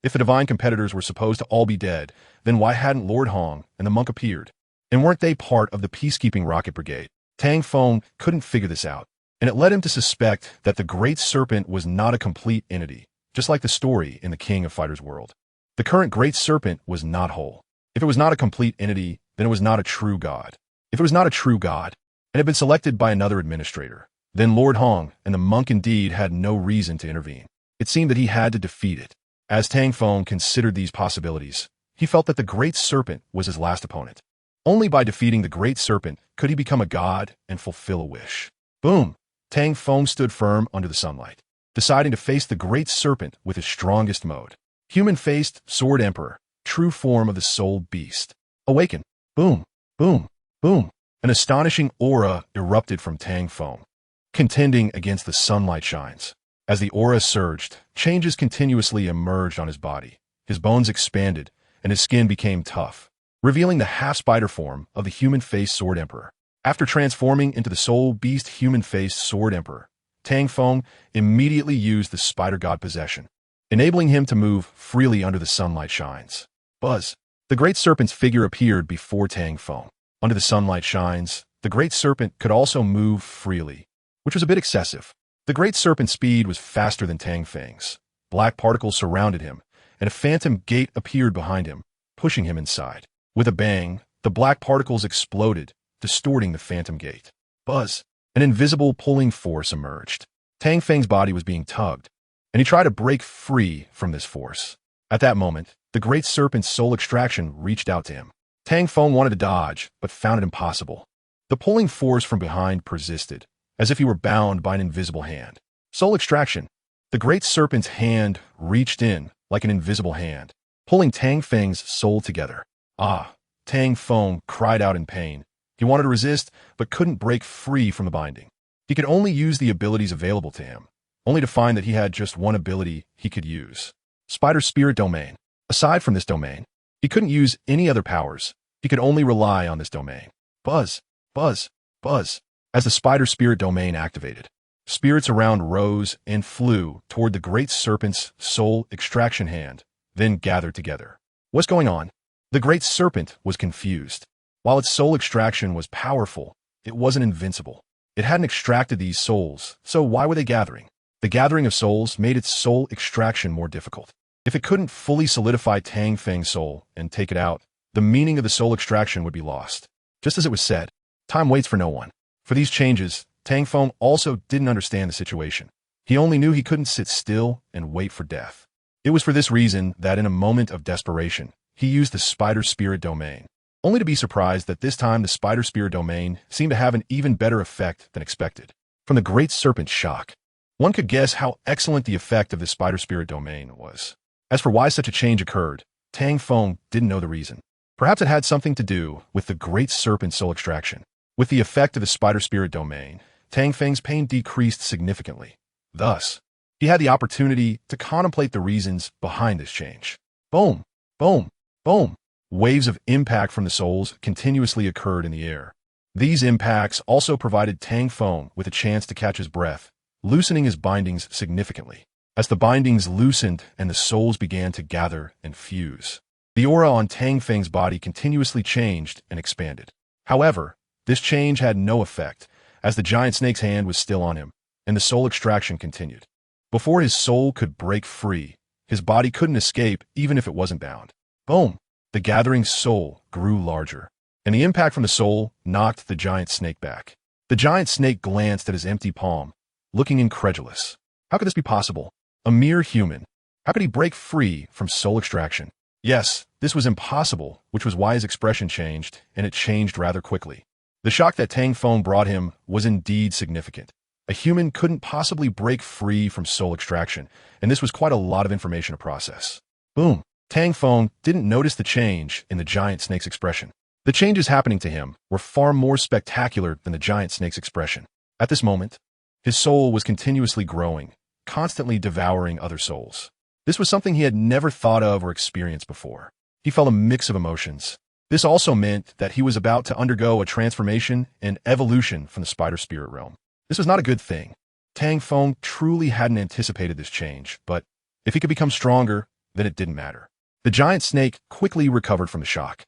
if the divine competitors were supposed to all be dead, then why hadn't Lord Hong and the monk appeared? And weren't they part of the peacekeeping rocket brigade? Tang Feng couldn't figure this out. and it led him to suspect that the Great Serpent was not a complete entity, just like the story in the King of Fighters world. The current Great Serpent was not whole. If it was not a complete entity, then it was not a true god. If it was not a true god, and had been selected by another administrator, then Lord Hong and the monk indeed had no reason to intervene. It seemed that he had to defeat it. As Tang Feng considered these possibilities, he felt that the Great Serpent was his last opponent. Only by defeating the Great Serpent could he become a god and fulfill a wish. Boom! Tang Feng stood firm under the sunlight, deciding to face the Great Serpent with his strongest mode. Human-faced Sword Emperor, true form of the soul beast. Awaken! Boom! Boom! Boom! An astonishing aura erupted from Tang Feng, contending against the sunlight shines. As the aura surged, changes continuously emerged on his body. His bones expanded, and his skin became tough, revealing the half-spider form of the human-faced Sword Emperor. After transforming into the soul beast human-faced Sword Emperor, Tang Feng immediately used the spider god possession, enabling him to move freely under the sunlight shines. Buzz! The Great Serpent's figure appeared before Tang Feng. Under the sunlight shines, the Great Serpent could also move freely, which was a bit excessive. The Great Serpent's speed was faster than Tang Feng's. Black particles surrounded him, and a phantom gate appeared behind him, pushing him inside. With a bang, the black particles exploded, distorting the phantom gate. Buzz! An invisible pulling force emerged. Tang Feng's body was being tugged, and he tried to break free from this force. At that moment, the Great Serpent's soul extraction reached out to him. Tang Feng wanted to dodge, but found it impossible. The pulling force from behind persisted, as if he were bound by an invisible hand. Soul extraction. The Great Serpent's hand reached in like an invisible hand, pulling Tang Feng's soul together. Ah! Tang Feng cried out in pain. He wanted to resist, but couldn't break free from the binding. He could only use the abilities available to him, only to find that he had just one ability he could use. Spider Spirit Domain. Aside from this domain, he couldn't use any other powers. He could only rely on this domain. Buzz! Buzz! Buzz! As the Spider Spirit Domain activated, spirits around rose and flew toward the Great Serpent's soul extraction hand, then gathered together. What's going on? The Great Serpent was confused. While its soul extraction was powerful, it wasn't invincible. It hadn't extracted these souls, so why were they gathering? The gathering of souls made its soul extraction more difficult. If it couldn't fully solidify Tang Feng's soul and take it out, the meaning of the soul extraction would be lost. Just as it was said, time waits for no one. For these changes, Tang Feng also didn't understand the situation. He only knew he couldn't sit still and wait for death. It was for this reason that in a moment of desperation, he used the Spider Spirit Domain, only to be surprised that this time the Spider Spirit Domain seemed to have an even better effect than expected. From the Great Serpent's shock, one could guess how excellent the effect of the Spider Spirit Domain was. As for why such a change occurred, Tang Feng didn't know the reason. Perhaps it had something to do with the Great Serpent's soul extraction. With the effect of the Spider Spirit Domain, Tang Feng's pain decreased significantly. Thus, he had the opportunity to contemplate the reasons behind this change. Boom! Boom! Boom! Waves of impact from the souls continuously occurred in the air. These impacts also provided Tang Feng with a chance to catch his breath, loosening his bindings significantly. As the bindings loosened and the souls began to gather and fuse, the aura on Tang Feng's body continuously changed and expanded. However, this change had no effect, as the giant snake's hand was still on him, and the soul extraction continued. Before his soul could break free, his body couldn't escape even if it wasn't bound. Boom! The gathering soul grew larger, and the impact from the soul knocked the giant snake back. The giant snake glanced at his empty palm, looking incredulous. How could this be possible? A mere human. How could he break free from soul extraction? Yes, this was impossible, which was why his expression changed, and it changed rather quickly. The shock that Tang Feng brought him was indeed significant. A human couldn't possibly break free from soul extraction, and this was quite a lot of information to process. Boom! Tang Feng didn't notice the change in the giant snake's expression. The changes happening to him were far more spectacular than the giant snake's expression. At this moment, his soul was continuously growing, constantly devouring other souls. This was something he had never thought of or experienced before. He felt a mix of emotions. This also meant that he was about to undergo a transformation and evolution from the spider spirit realm. This was not a good thing. Tang Feng truly hadn't anticipated this change, but if he could become stronger, then it didn't matter. The giant snake quickly recovered from the shock.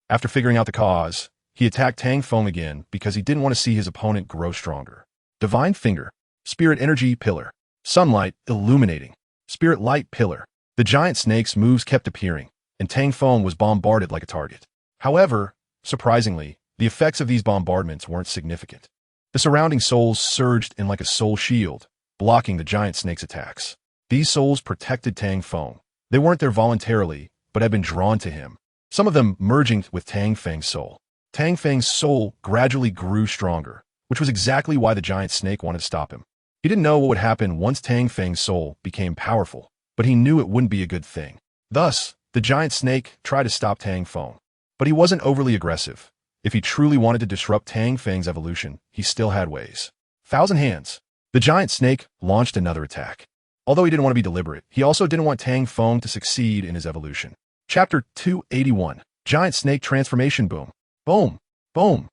After figuring out the cause, he attacked Tang Feng again because he didn't want to see his opponent grow stronger. Divine Finger. Spirit Energy Pillar. Sunlight Illuminating. Spirit Light Pillar. The giant snake's moves kept appearing, and Tang Feng was bombarded like a target. However, surprisingly, the effects of these bombardments weren't significant. The surrounding souls surged in like a soul shield, blocking the giant snake's attacks. These souls protected Tang Feng. They weren't there voluntarily, but had been drawn to him, some of them merging with Tang Feng's soul. Tang Feng's soul gradually grew stronger, which was exactly why the giant snake wanted to stop him. He didn't know what would happen once Tang Feng's soul became powerful, but he knew it wouldn't be a good thing. Thus, the giant snake tried to stop Tang Feng, but he wasn't overly aggressive. If he truly wanted to disrupt Tang Feng's evolution, he still had ways. Thousand Hands. The giant snake launched another attack. Although he didn't want to be deliberate, he also didn't want Tang Feng to succeed in his evolution. Chapter 281. Giant Snake Transformation Boom. Boom. Boom.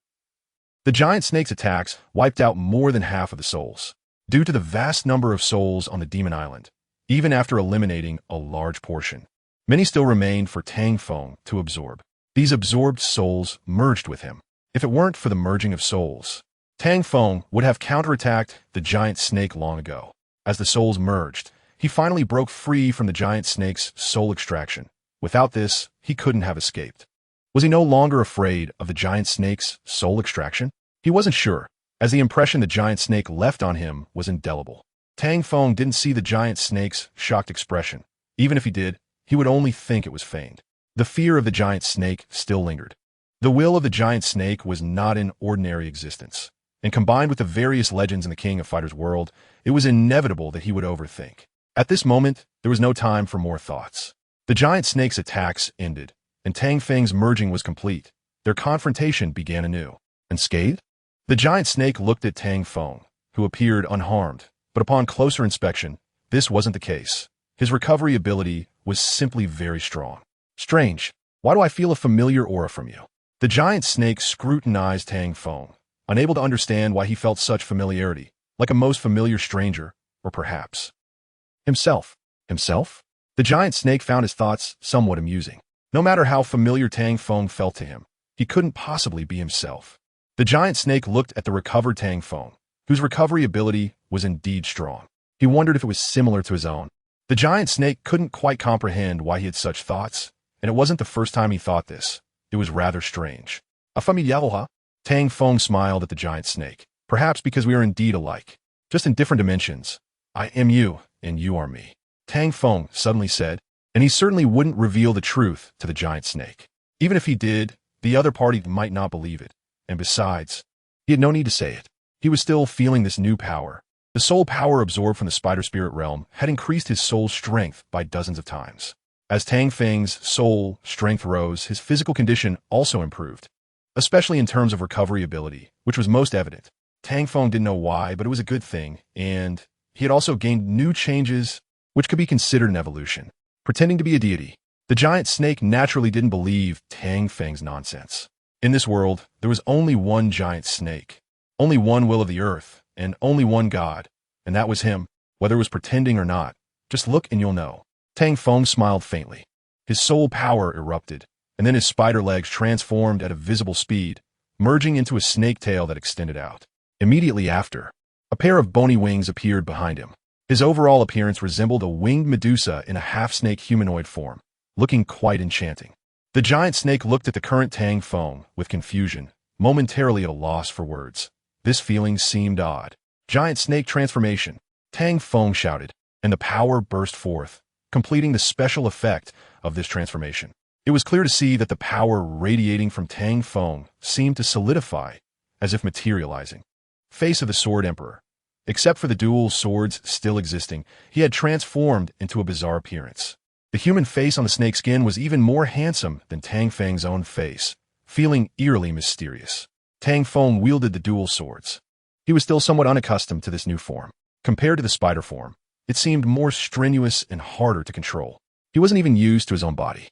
The giant snake's attacks wiped out more than half of the souls. Due to the vast number of souls on the Demon Island, even after eliminating a large portion, many still remained for Tang Feng to absorb. These absorbed souls merged with him. If it weren't for the merging of souls, Tang Feng would have counterattacked the giant snake long ago. As the souls merged, he finally broke free from the giant snake's soul extraction. Without this, he couldn't have escaped. Was he no longer afraid of the giant snake's soul extraction? He wasn't sure, as the impression the giant snake left on him was indelible. Tang Feng didn't see the giant snake's shocked expression. Even if he did, he would only think it was feigned. The fear of the giant snake still lingered. The will of the giant snake was not an ordinary existence, and combined with the various legends in the King of Fighters world, it was inevitable that he would overthink. At this moment, there was no time for more thoughts. The giant snake's attacks ended, and Tang Feng's merging was complete. Their confrontation began anew. Unscathed? The giant snake looked at Tang Feng, who appeared unharmed, but upon closer inspection, this wasn't the case. His recovery ability was simply very strong. Strange. Why do I feel a familiar aura from you? The giant snake scrutinized Tang Feng, unable to understand why he felt such familiarity, like a most familiar stranger, or perhaps himself. Himself? The giant snake found his thoughts somewhat amusing. No matter how familiar Tang Feng felt to him, he couldn't possibly be himself. The giant snake looked at the recovered Tang Feng, whose recovery ability was indeed strong. He wondered if it was similar to his own. The giant snake couldn't quite comprehend why he had such thoughts, and it wasn't the first time he thought this. It was rather strange. A familiar? Tang Feng smiled at the giant snake. Perhaps because we are indeed alike, just in different dimensions. I am you, and you are me, Tang Feng suddenly said, and he certainly wouldn't reveal the truth to the giant snake. Even if he did, the other party might not believe it, and besides, he had no need to say it. He was still feeling this new power. The soul power absorbed from the spider spirit realm had increased his soul's strength by dozens of times. As Tang Feng's soul strength rose, his physical condition also improved, especially in terms of recovery ability, which was most evident. Tang Feng didn't know why, but it was a good thing, and he had also gained new changes which could be considered an evolution. Pretending to be a deity, the giant snake naturally didn't believe Tang Feng's nonsense. In this world, there was only one giant snake, only one will of the earth, and only one god, and that was him, whether it was pretending or not. Just look and you'll know. Tang Feng smiled faintly. His soul power erupted, and then his spider legs transformed at a visible speed, merging into a snake tail that extended out. Immediately after, a pair of bony wings appeared behind him. His overall appearance resembled a winged Medusa in a half-snake humanoid form, looking quite enchanting. The giant snake looked at the current Tang Feng with confusion, momentarily at a loss for words. This feeling seemed odd. Giant snake transformation, Tang Feng shouted, and the power burst forth, completing the special effect of this transformation. It was clear to see that the power radiating from Tang Feng seemed to solidify, as if materializing. Face of the Sword Emperor. Except for the dual swords still existing, he had transformed into a bizarre appearance. The human face on the snake skin was even more handsome than Tang Feng's own face, feeling eerily mysterious. Tang Feng wielded the dual swords. He was still somewhat unaccustomed to this new form. Compared to the spider form, it seemed more strenuous and harder to control. He wasn't even used to his own body.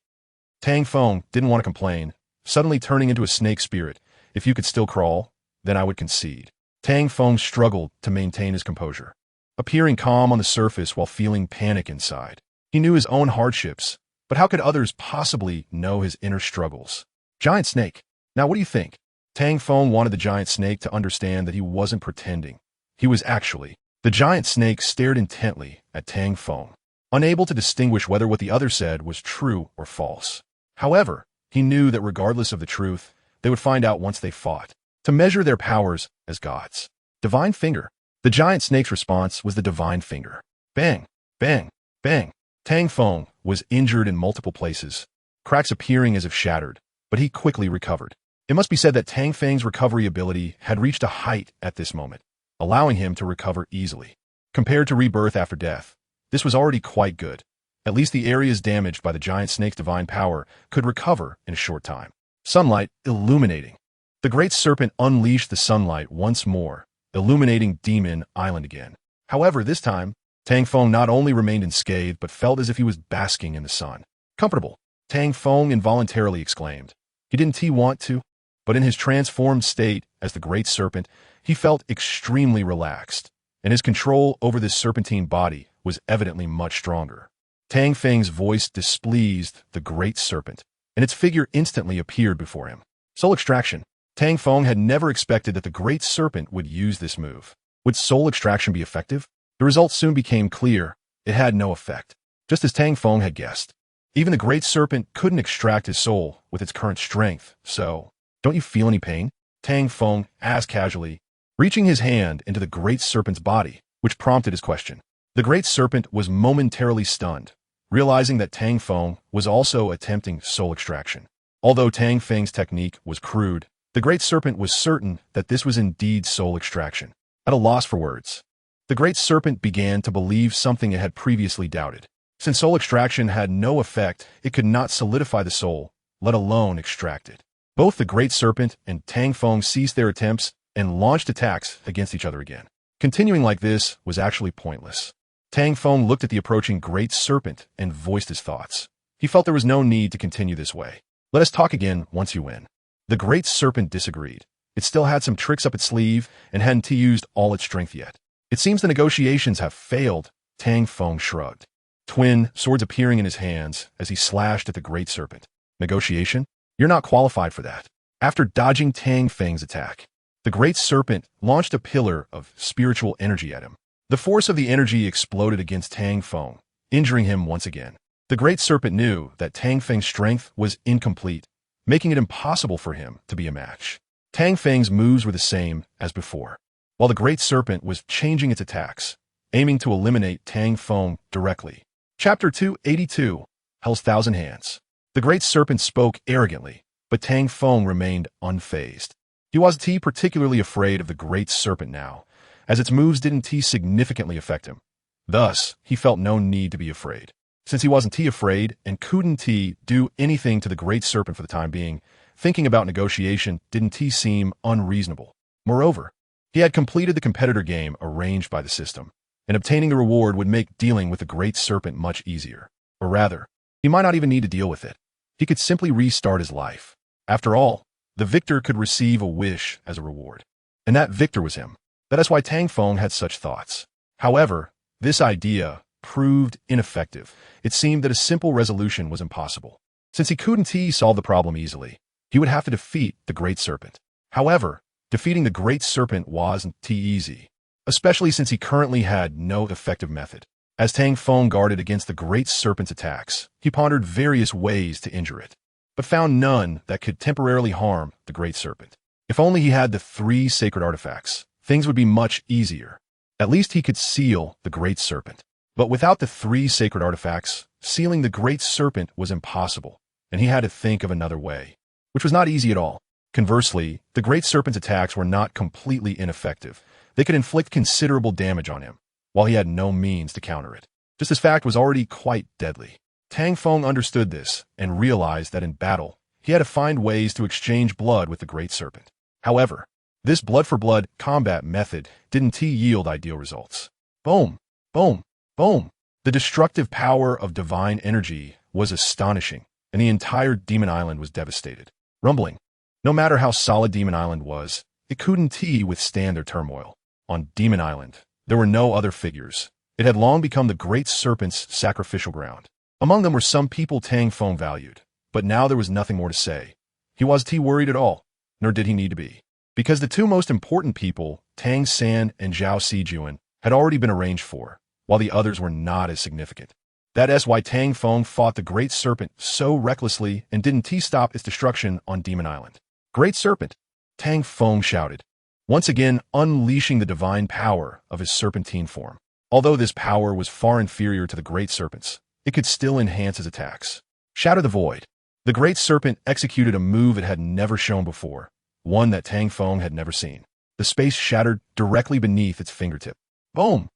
Tang Feng didn't want to complain, suddenly turning into a snake spirit. If you could still crawl, then I would concede. Tang Feng struggled to maintain his composure, appearing calm on the surface while feeling panic inside. He knew his own hardships, but how could others possibly know his inner struggles? Giant snake. Now what do you think? Tang Feng wanted the giant snake to understand that he wasn't pretending. he was actually. The giant snake stared intently at Tang Feng, unable to distinguish whether what the other said was true or false. However, he knew that regardless of the truth, they would find out once they fought, to measure their powers as gods. Divine Finger. The giant snake's response was the Divine Finger. Bang, bang, bang. Tang Feng was injured in multiple places, cracks appearing as if shattered, but he quickly recovered. It must be said that Tang Feng's recovery ability had reached a height at this moment, allowing him to recover easily. Compared to rebirth after death, this was already quite good. At least the areas damaged by the giant snake's divine power could recover in a short time. Sunlight illuminating. The Great Serpent unleashed the sunlight once more, illuminating Demon Island again. However, this time, Tang Feng not only remained unscathed but felt as if he was basking in the sun. Comfortable, Tang Feng involuntarily exclaimed. He didn't want to, but in his transformed state as the Great Serpent, he felt extremely relaxed, and his control over this serpentine body was evidently much stronger. Tang Feng's voice displeased the Great Serpent, and its figure instantly appeared before him. Soul extraction. Tang Feng had never expected that the Great Serpent would use this move. Would soul extraction be effective? The results soon became clear. It had no effect, just as Tang Feng had guessed. Even the Great Serpent couldn't extract his soul with its current strength, so... Don't you feel any pain? Tang Feng asked casually, reaching his hand into the Great Serpent's body, which prompted his question. The Great Serpent was momentarily stunned, realizing that Tang Feng was also attempting soul extraction. Although Tang Feng's technique was crude, the Great Serpent was certain that this was indeed soul extraction. At a loss for words, the Great Serpent began to believe something it had previously doubted. Since soul extraction had no effect, it could not solidify the soul, let alone extract it. Both the Great Serpent and Tang Feng ceased their attempts and launched attacks against each other again. Continuing like this was actually pointless. Tang Feng looked at the approaching Great Serpent and voiced his thoughts. He felt there was no need to continue this way. Let us talk again once you win. The Great Serpent disagreed. It still had some tricks up its sleeve and hadn't used all its strength yet. It seems the negotiations have failed, Tang Feng shrugged. Twin swords appearing in his hands as he slashed at the Great Serpent. Negotiation? You're not qualified for that. After dodging Tang Feng's attack, the Great Serpent launched a pillar of spiritual energy at him. The force of the energy exploded against Tang Feng, injuring him once again. The Great Serpent knew that Tang Feng's strength was incomplete, making it impossible for him to be a match. Tang Feng's moves were the same as before, while the Great Serpent was changing its attacks, aiming to eliminate Tang Feng directly. Chapter 282, Hell's Thousand Hands. The Great Serpent spoke arrogantly, but Tang Feng remained unfazed. He wasn't particularly afraid of the Great Serpent now, as its moves didn't significantly affect him. Thus, he felt no need to be afraid. Since he wasn't afraid and couldn't do anything to the Great Serpent for the time being, thinking about negotiation didn't seem unreasonable. Moreover, he had completed the competitor game arranged by the system, and obtaining the reward would make dealing with the Great Serpent much easier. Or rather, he might not even need to deal with it. He could simply restart his life. After all, the victor could receive a wish as a reward. And that victor was him. That is why Tang Feng had such thoughts. However, this idea proved ineffective. It seemed that a simple resolution was impossible. Since he couldn't solve the problem easily, he would have to defeat the Great Serpent. However, defeating the Great Serpent wasn't easy, especially since he currently had no effective method. As Tang Feng guarded against the Great Serpent's attacks, he pondered various ways to injure it, but found none that could temporarily harm the Great Serpent. If only he had the 3 sacred artifacts, things would be much easier. At least he could seal the Great Serpent. But without the 3 sacred artifacts, sealing the Great Serpent was impossible, and he had to think of another way, which was not easy at all. Conversely, the Great Serpent's attacks were not completely ineffective. They could inflict considerable damage on him, while he had no means to counter it. Just this fact was already quite deadly. Tang Feng understood this and realized that in battle, he had to find ways to exchange blood with the Great Serpent. However, this blood-for-blood combat method didn't yield ideal results. Boom, boom, boom. The destructive power of divine energy was astonishing, and the entire Demon Island was devastated. Rumbling. No matter how solid Demon Island was, it couldn't withstand their turmoil. On Demon Island, there were no other figures. It had long become the Great Serpent's sacrificial ground. Among them were some people Tang Feng valued, but now there was nothing more to say. He wasn't worried at all, nor did he need to be. because the two most important people, Tang San and Zhao Sijuan, had already been arranged for, while the others were not as significant. That is why Tang Feng fought the Great Serpent so recklessly and didn't stop its destruction on Demon Island. Great Serpent, Tang Feng shouted, once again unleashing the divine power of his serpentine form. Although this power was far inferior to the Great Serpent's, it could still enhance his attacks. Shatter the Void. The Great Serpent executed a move it had never shown before, one that Tang Feng had never seen. The space shattered directly beneath its fingertip. Boom!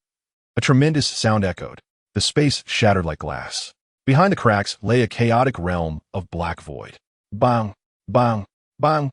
A tremendous sound echoed. The space shattered like glass. Behind the cracks lay a chaotic realm of black void. Bang! Bang! Bang!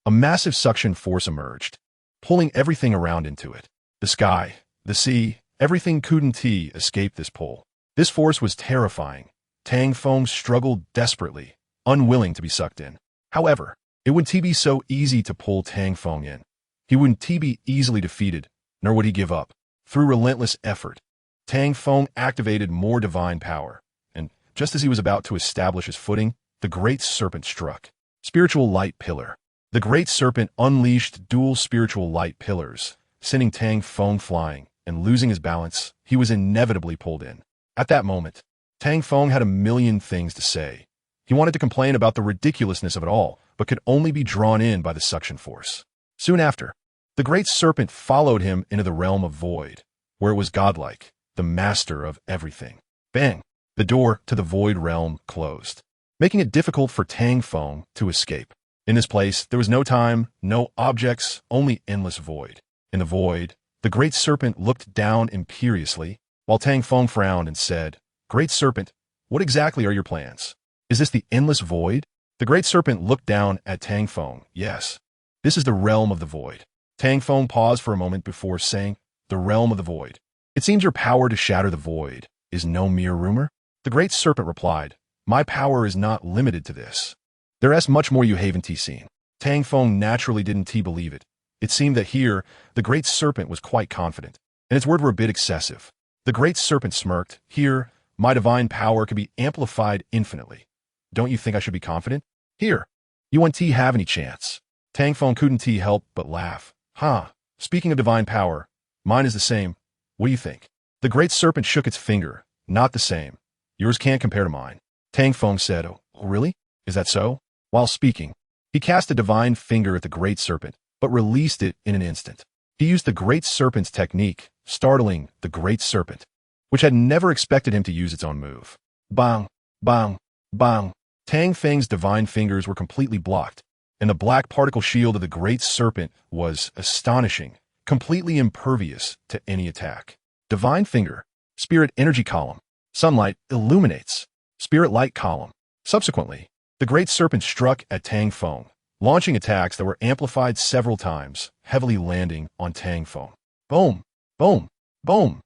A massive suction force emerged, pulling everything around into it. The sky, the sea, everything couldn't escape this pull. This force was terrifying. Tang Feng struggled desperately, unwilling to be sucked in. However, it wouldn't be so easy to pull Tang Feng in. He wouldn't be easily defeated, nor would he give up. Through relentless effort, Tang Feng activated more divine power, and just as he was about to establish his footing, the Great Serpent struck. Spiritual Light Pillar. The Great Serpent unleashed dual spiritual light pillars, sending Tang Feng flying, and losing his balance, he was inevitably pulled in. At that moment, Tang Feng had a million things to say. He wanted to complain about the ridiculousness of it all, but could only be drawn in by the suction force. Soon after, the Great Serpent followed him into the realm of void, where it was godlike, the master of everything. Bang! The door to the void realm closed, making it difficult for Tang Feng to escape. In this place, there was no time, no objects, only endless void. In the void, the Great Serpent looked down imperiously, while Tang Feng frowned and said, "Great Serpent, what exactly are your plans? Is this the endless void?" The Great Serpent looked down at Tang Feng. "Yes, this is the realm of the void." Tang Feng paused for a moment before saying, "The realm of the void. It seems your power to shatter the void is no mere rumor?" The Great Serpent replied, "My power is not limited to this. There is much more you haven't seen." Tang Feng naturally didn't believe it. It seemed that here, the Great Serpent was quite confident, and its words were a bit excessive. The Great Serpent smirked, "Here, my divine power can be amplified infinitely. Don't you think I should be confident? Here, you won't have any chance." Tang Feng couldn't help but laugh. "Huh, speaking of divine power, mine is the same. What do you think?" The Great Serpent shook its finger. "Not the same. Yours can't compare to mine." Tang Feng said, "Oh, really? Is that so?" While speaking, he cast a divine finger at the Great Serpent, but released it in an instant. He used the Great Serpent's technique, startling the Great Serpent, which had never expected him to use its own move. Bang! Bang! Bang! Tang Feng's divine fingers were completely blocked, and the black particle shield of the Great Serpent was astonishing, completely impervious to any attack. Divine Finger, Spirit Energy Column, Sunlight illuminates, Spirit Light Column. Subsequently, the Great Serpent struck at Tang Feng, launching attacks that were amplified several times, heavily landing on Tang Feng. Boom! Boom! Boom!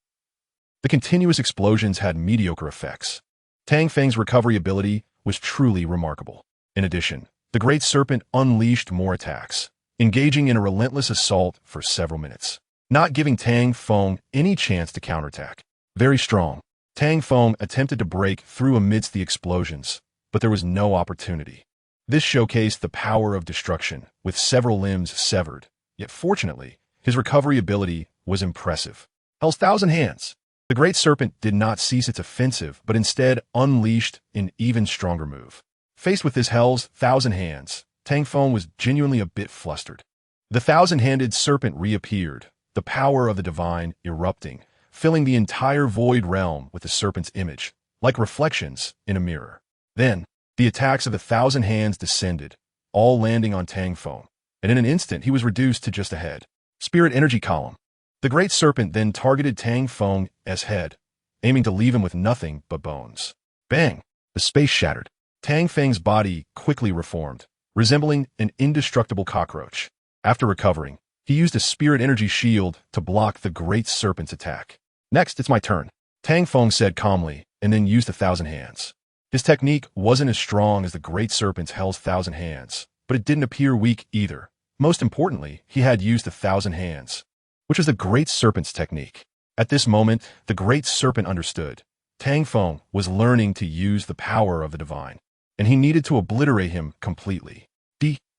The continuous explosions had mediocre effects. Tang Feng's recovery ability was truly remarkable. In addition, the Great Serpent unleashed more attacks, engaging in a relentless assault for several minutes, not giving Tang Feng any chance to counterattack. Very strong, Tang Feng attempted to break through amidst the explosions, but there was no opportunity. This showcased the power of destruction, with several limbs severed, yet fortunately, his recovery ability was impressive. Hell's Thousand Hands. The Great Serpent did not cease its offensive, but instead unleashed an even stronger move. Faced with this Hell's Thousand Hands, Tang Feng was genuinely a bit flustered. The thousand-handed serpent reappeared, the power of the divine erupting, filling the entire void realm with the serpent's image, like reflections in a mirror. Then, the attacks of the thousand hands descended, all landing on Tang Feng, and in an instant he was reduced to just a head. Spirit Energy Column. The Great Serpent then targeted Tang Feng's head, aiming to leave him with nothing but bones. Bang! The space shattered. Tang Feng's body quickly reformed, resembling an indestructible cockroach. After recovering, he used a spirit energy shield to block the Great Serpent's attack. "Next, it's my turn," Tang Feng said calmly, and then used the thousand hands. His technique wasn't as strong as the Great Serpent's Hell's Thousand Hands, but it didn't appear weak either. Most importantly, he had used the thousand hands, which was the Great Serpent's technique. At this moment, the Great Serpent understood. Tang Feng was learning to use the power of the divine, and he needed to obliterate him completely.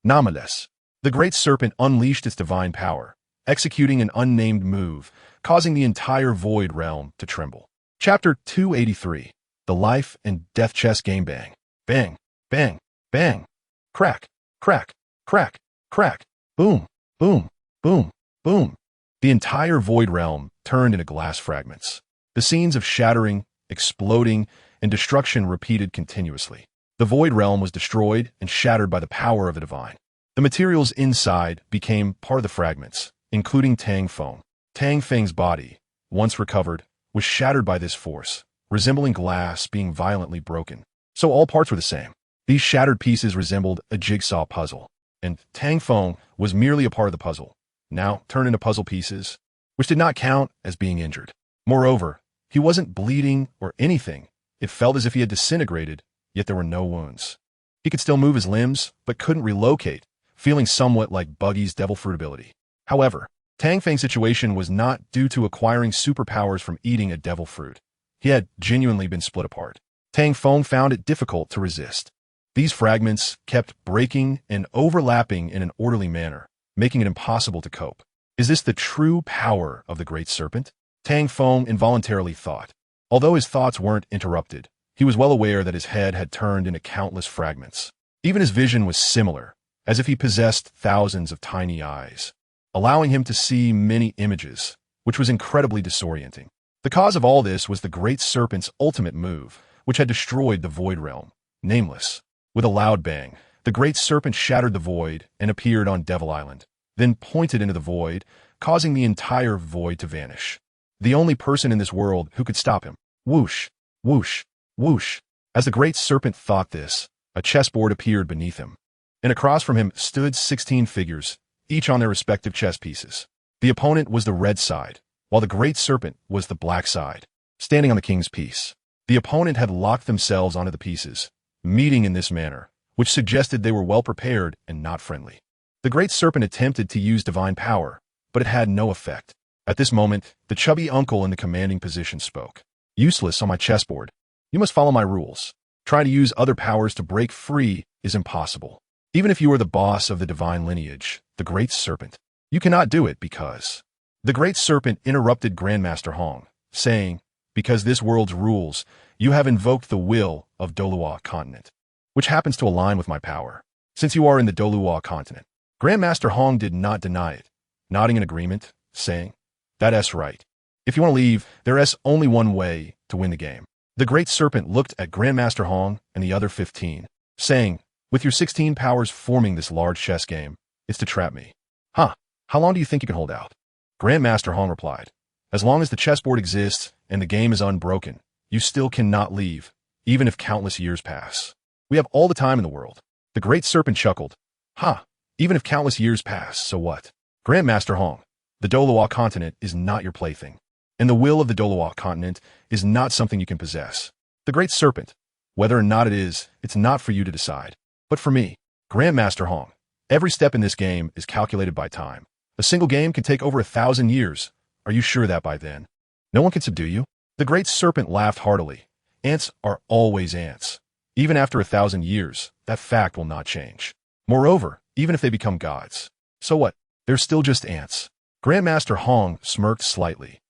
Anomalous. The Great Serpent unleashed its divine power, executing an unnamed move, causing the entire Void Realm to tremble. Chapter 283. The Life and Death Chess Game. Bang. Bang. Bang. Bang. Crack. Crack. Crack. Crack. Boom. Boom. Boom. Boom. The entire Void Realm turned into glass fragments. The scenes of shattering, exploding, and destruction repeated continuously. The Void Realm was destroyed and shattered by the power of the divine. The materials inside became part of the fragments, including Tang Feng. Tang Feng's body, once recovered, was shattered by this force, resembling glass being violently broken. So all parts were the same. These shattered pieces resembled a jigsaw puzzle, and Tang Feng was merely a part of the puzzle, now turned into puzzle pieces, which did not count as being injured. Moreover, he wasn't bleeding or anything. It felt as if he had disintegrated, yet there were no wounds. He could still move his limbs, but couldn't relocate, feeling somewhat like Buggy's devil fruit ability. However, Tang Feng's situation was not due to acquiring superpowers from eating a devil fruit. He had genuinely been split apart. Tang Feng found it difficult to resist. These fragments kept breaking and overlapping in an orderly manner, making it impossible to cope. Is this the true power of the Great Serpent? Tang Feng involuntarily thought. Although his thoughts weren't interrupted, he was well aware that his head had turned into countless fragments. Even his vision was similar, as if he possessed thousands of tiny eyes, allowing him to see many images, which was incredibly disorienting. The cause of all this was the Great Serpent's ultimate move, which had destroyed the Void Realm, nameless. With a loud bang, the Great Serpent shattered the void and appeared on Devil Island, then pointed into the void, causing the entire void to vanish. The only person in this world who could stop him. Whoosh, whoosh, whoosh. As the Great Serpent thought this, a chessboard appeared beneath him, and across from him stood 16 figures, each on their respective chess pieces. The opponent was the red side, while the Great Serpent was the black side, standing on the king's piece. The opponent had locked themselves onto the pieces, meeting in this manner, which suggested they were well prepared and not friendly. The Great Serpent attempted to use divine power, but it had no effect. At this moment, the chubby uncle in the commanding position spoke. Useless on my chessboard. You must follow my rules. Try to use other powers to break free is impossible. Even if you are the boss of the divine lineage, the Great Serpent, you cannot do it because... The Great Serpent interrupted Grandmaster Hong, saying, because this world's rules, you have invoked the will of Douluo continent, which happens to align with my power. Since you are in the Douluo continent, Grandmaster Hong did not deny it, nodding in agreement, saying, that's right. If you want to leave, there's only one way to win the game. The Great Serpent looked at Grandmaster Hong and the other 15, saying, with your 16 powers forming this large chess game, it's to trap me. Huh, how long do you think you can hold out? Grandmaster Hong replied, as long as the chessboard exists and the game is unbroken, you still cannot leave, even if countless years pass. We have all the time in the world. The Great Serpent chuckled. Even if countless years pass, so what? Grandmaster Hong, the Douluo continent is not your plaything, and the will of the Douluo continent is not something you can possess. The Great Serpent, whether or not it is, it's not for you to decide. But for me, Grandmaster Hong, every step in this game is calculated by time. A single game can take over 1,000 years. Are you sure that by then no one can subdue you? The Great Serpent laughed heartily. Ants are always ants. Even after 1,000 years, that fact will not change. Moreover, even if they become gods, so what? They're still just ants. Grandmaster Hong smirked slightly.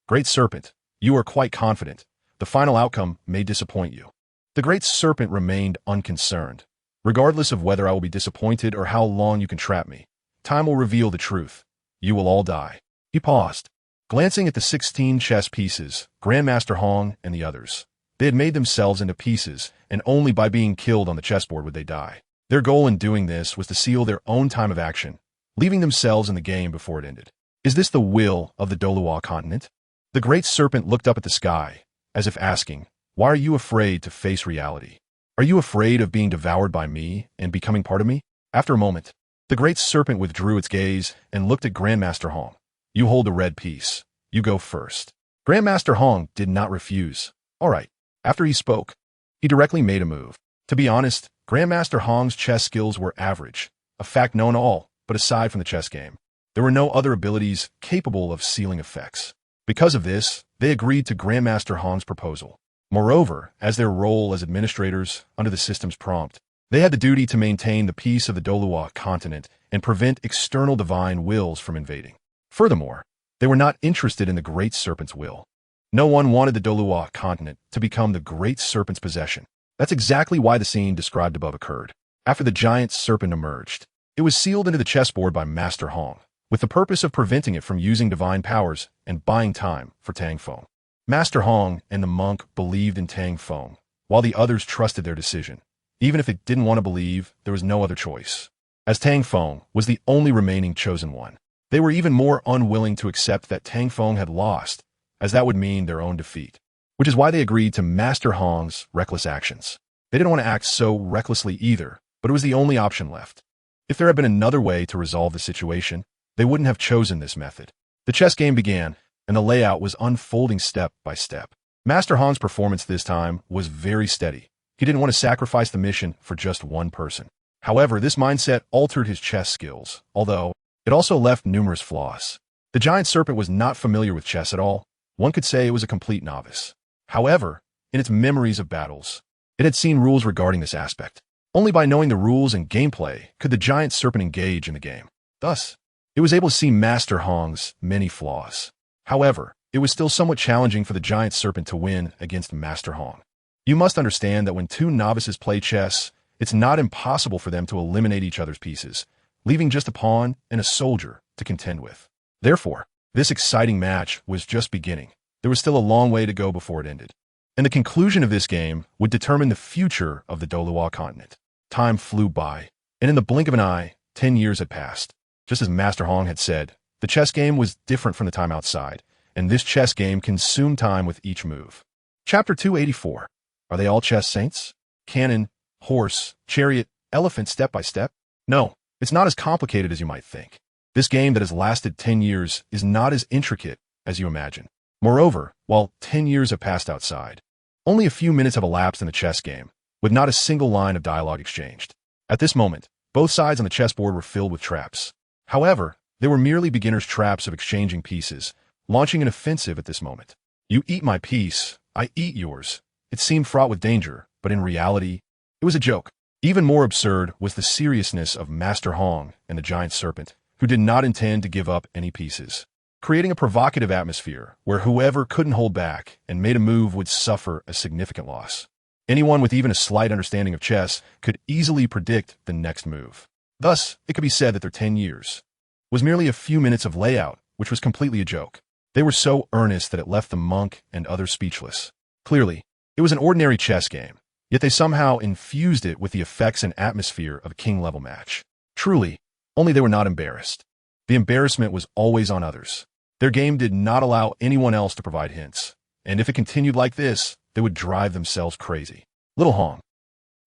Great Serpent, you are quite confident. The final outcome may disappoint you. The Great Serpent remained unconcerned. Regardless of whether I will be disappointed or how long you can trap me, time will reveal the truth. You will all die. He paused, glancing at the 16 chess pieces, Grandmaster Hong and the others. They had made themselves into pieces, and only by being killed on the chessboard would they die. Their goal in doing this was to seal their own time of action, leaving themselves in the game before it ended. Is this the will of the Douluo continent? The Great Serpent looked up at the sky, as if asking, why are you afraid to face reality? Are you afraid of being devoured by me and becoming part of me? After a moment, the Great Serpent withdrew its gaze and looked at Grandmaster Hong. You hold the red piece. You go first. Grandmaster Hong did not refuse. All right. After he spoke, he directly made a move. To be honest, Grandmaster Hong's chess skills were average, a fact known to all, but aside from the chess game, there were no other abilities capable of sealing effects. Because of this, they agreed to Grandmaster Hong's proposal. Moreover, as their role as administrators under the system's prompt, They had the duty to maintain the peace of the Douluo continent and prevent external divine wills from invading. Furthermore, they were not interested in the Great Serpent's will. No one wanted the Douluo continent to become the Great Serpent's possession. That's exactly why the scene described above occurred. After the giant serpent emerged, it was sealed into the chessboard by Master Hong, with the purpose of preventing it from using divine powers and buying time for Tang Feng. Master Hong and the monk believed in Tang Feng, while the others trusted their decision. Even if they didn't want to believe, there was no other choice. As Tang Feng was the only remaining chosen one, they were even more unwilling to accept that Tang Feng had lost, as that would mean their own defeat, which is why they agreed to Master Hong's reckless actions. They didn't want to act so recklessly either, but it was the only option left. If there had been another way to resolve the situation, they wouldn't have chosen this method. The chess game began, and the layout was unfolding step by step. Master Hong's performance this time was very steady. He didn't want to sacrifice the mission for just one person. However, this mindset altered his chess skills, although it also left numerous flaws. The giant serpent was not familiar with chess at all. One could say it was a complete novice. However, in its memories of battles, it had seen rules regarding this aspect. Only by knowing the rules and gameplay could the giant serpent engage in the game. Thus, it was able to see Master Hong's many flaws. However, it was still somewhat challenging for the giant serpent to win against Master Hong. You must understand that when two novices play chess, it's not impossible for them to eliminate each other's pieces, leaving just a pawn and a soldier to contend with. Therefore, this exciting match was just beginning. There was still a long way to go before it ended. And the conclusion of this game would determine the future of the Douluo continent. Time flew by, and in the blink of an eye, 10 years had passed. Just as Master Hong had said, the chess game was different from the time outside, and this chess game consumed time with each move. Chapter 284. Are they all chess saints? Cannon, horse, chariot, elephant step by step? No, it's not as complicated as you might think. This game that has lasted 10 years is not as intricate as you imagine. Moreover, while 10 years have passed outside, only a few minutes have elapsed in the chess game, with not a single line of dialogue exchanged. At this moment, both sides on the chessboard were filled with traps. However, they were merely beginners' traps of exchanging pieces, launching an offensive at this moment. You eat my piece, I eat yours. It seemed fraught with danger, but in reality, it was a joke. Even more absurd was the seriousness of Master Hong and the giant serpent, who did not intend to give up any pieces, creating a provocative atmosphere where whoever couldn't hold back and made a move would suffer a significant loss. Anyone with even a slight understanding of chess could easily predict the next move. Thus, it could be said that their 10 years was merely a few minutes of layout, which was completely a joke. They were so earnest that it left the monk and others speechless. Clearly, it was an ordinary chess game, yet they somehow infused it with the effects and atmosphere of a king-level match. Truly, only they were not embarrassed. The embarrassment was always on others. Their game did not allow anyone else to provide hints, and if it continued like this, they would drive themselves crazy. Little Hong.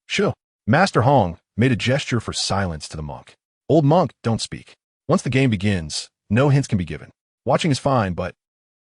Shoo. Master Hong made a gesture for silence to the monk. Old monk, don't speak. Once the game begins, no hints can be given. Watching is fine, but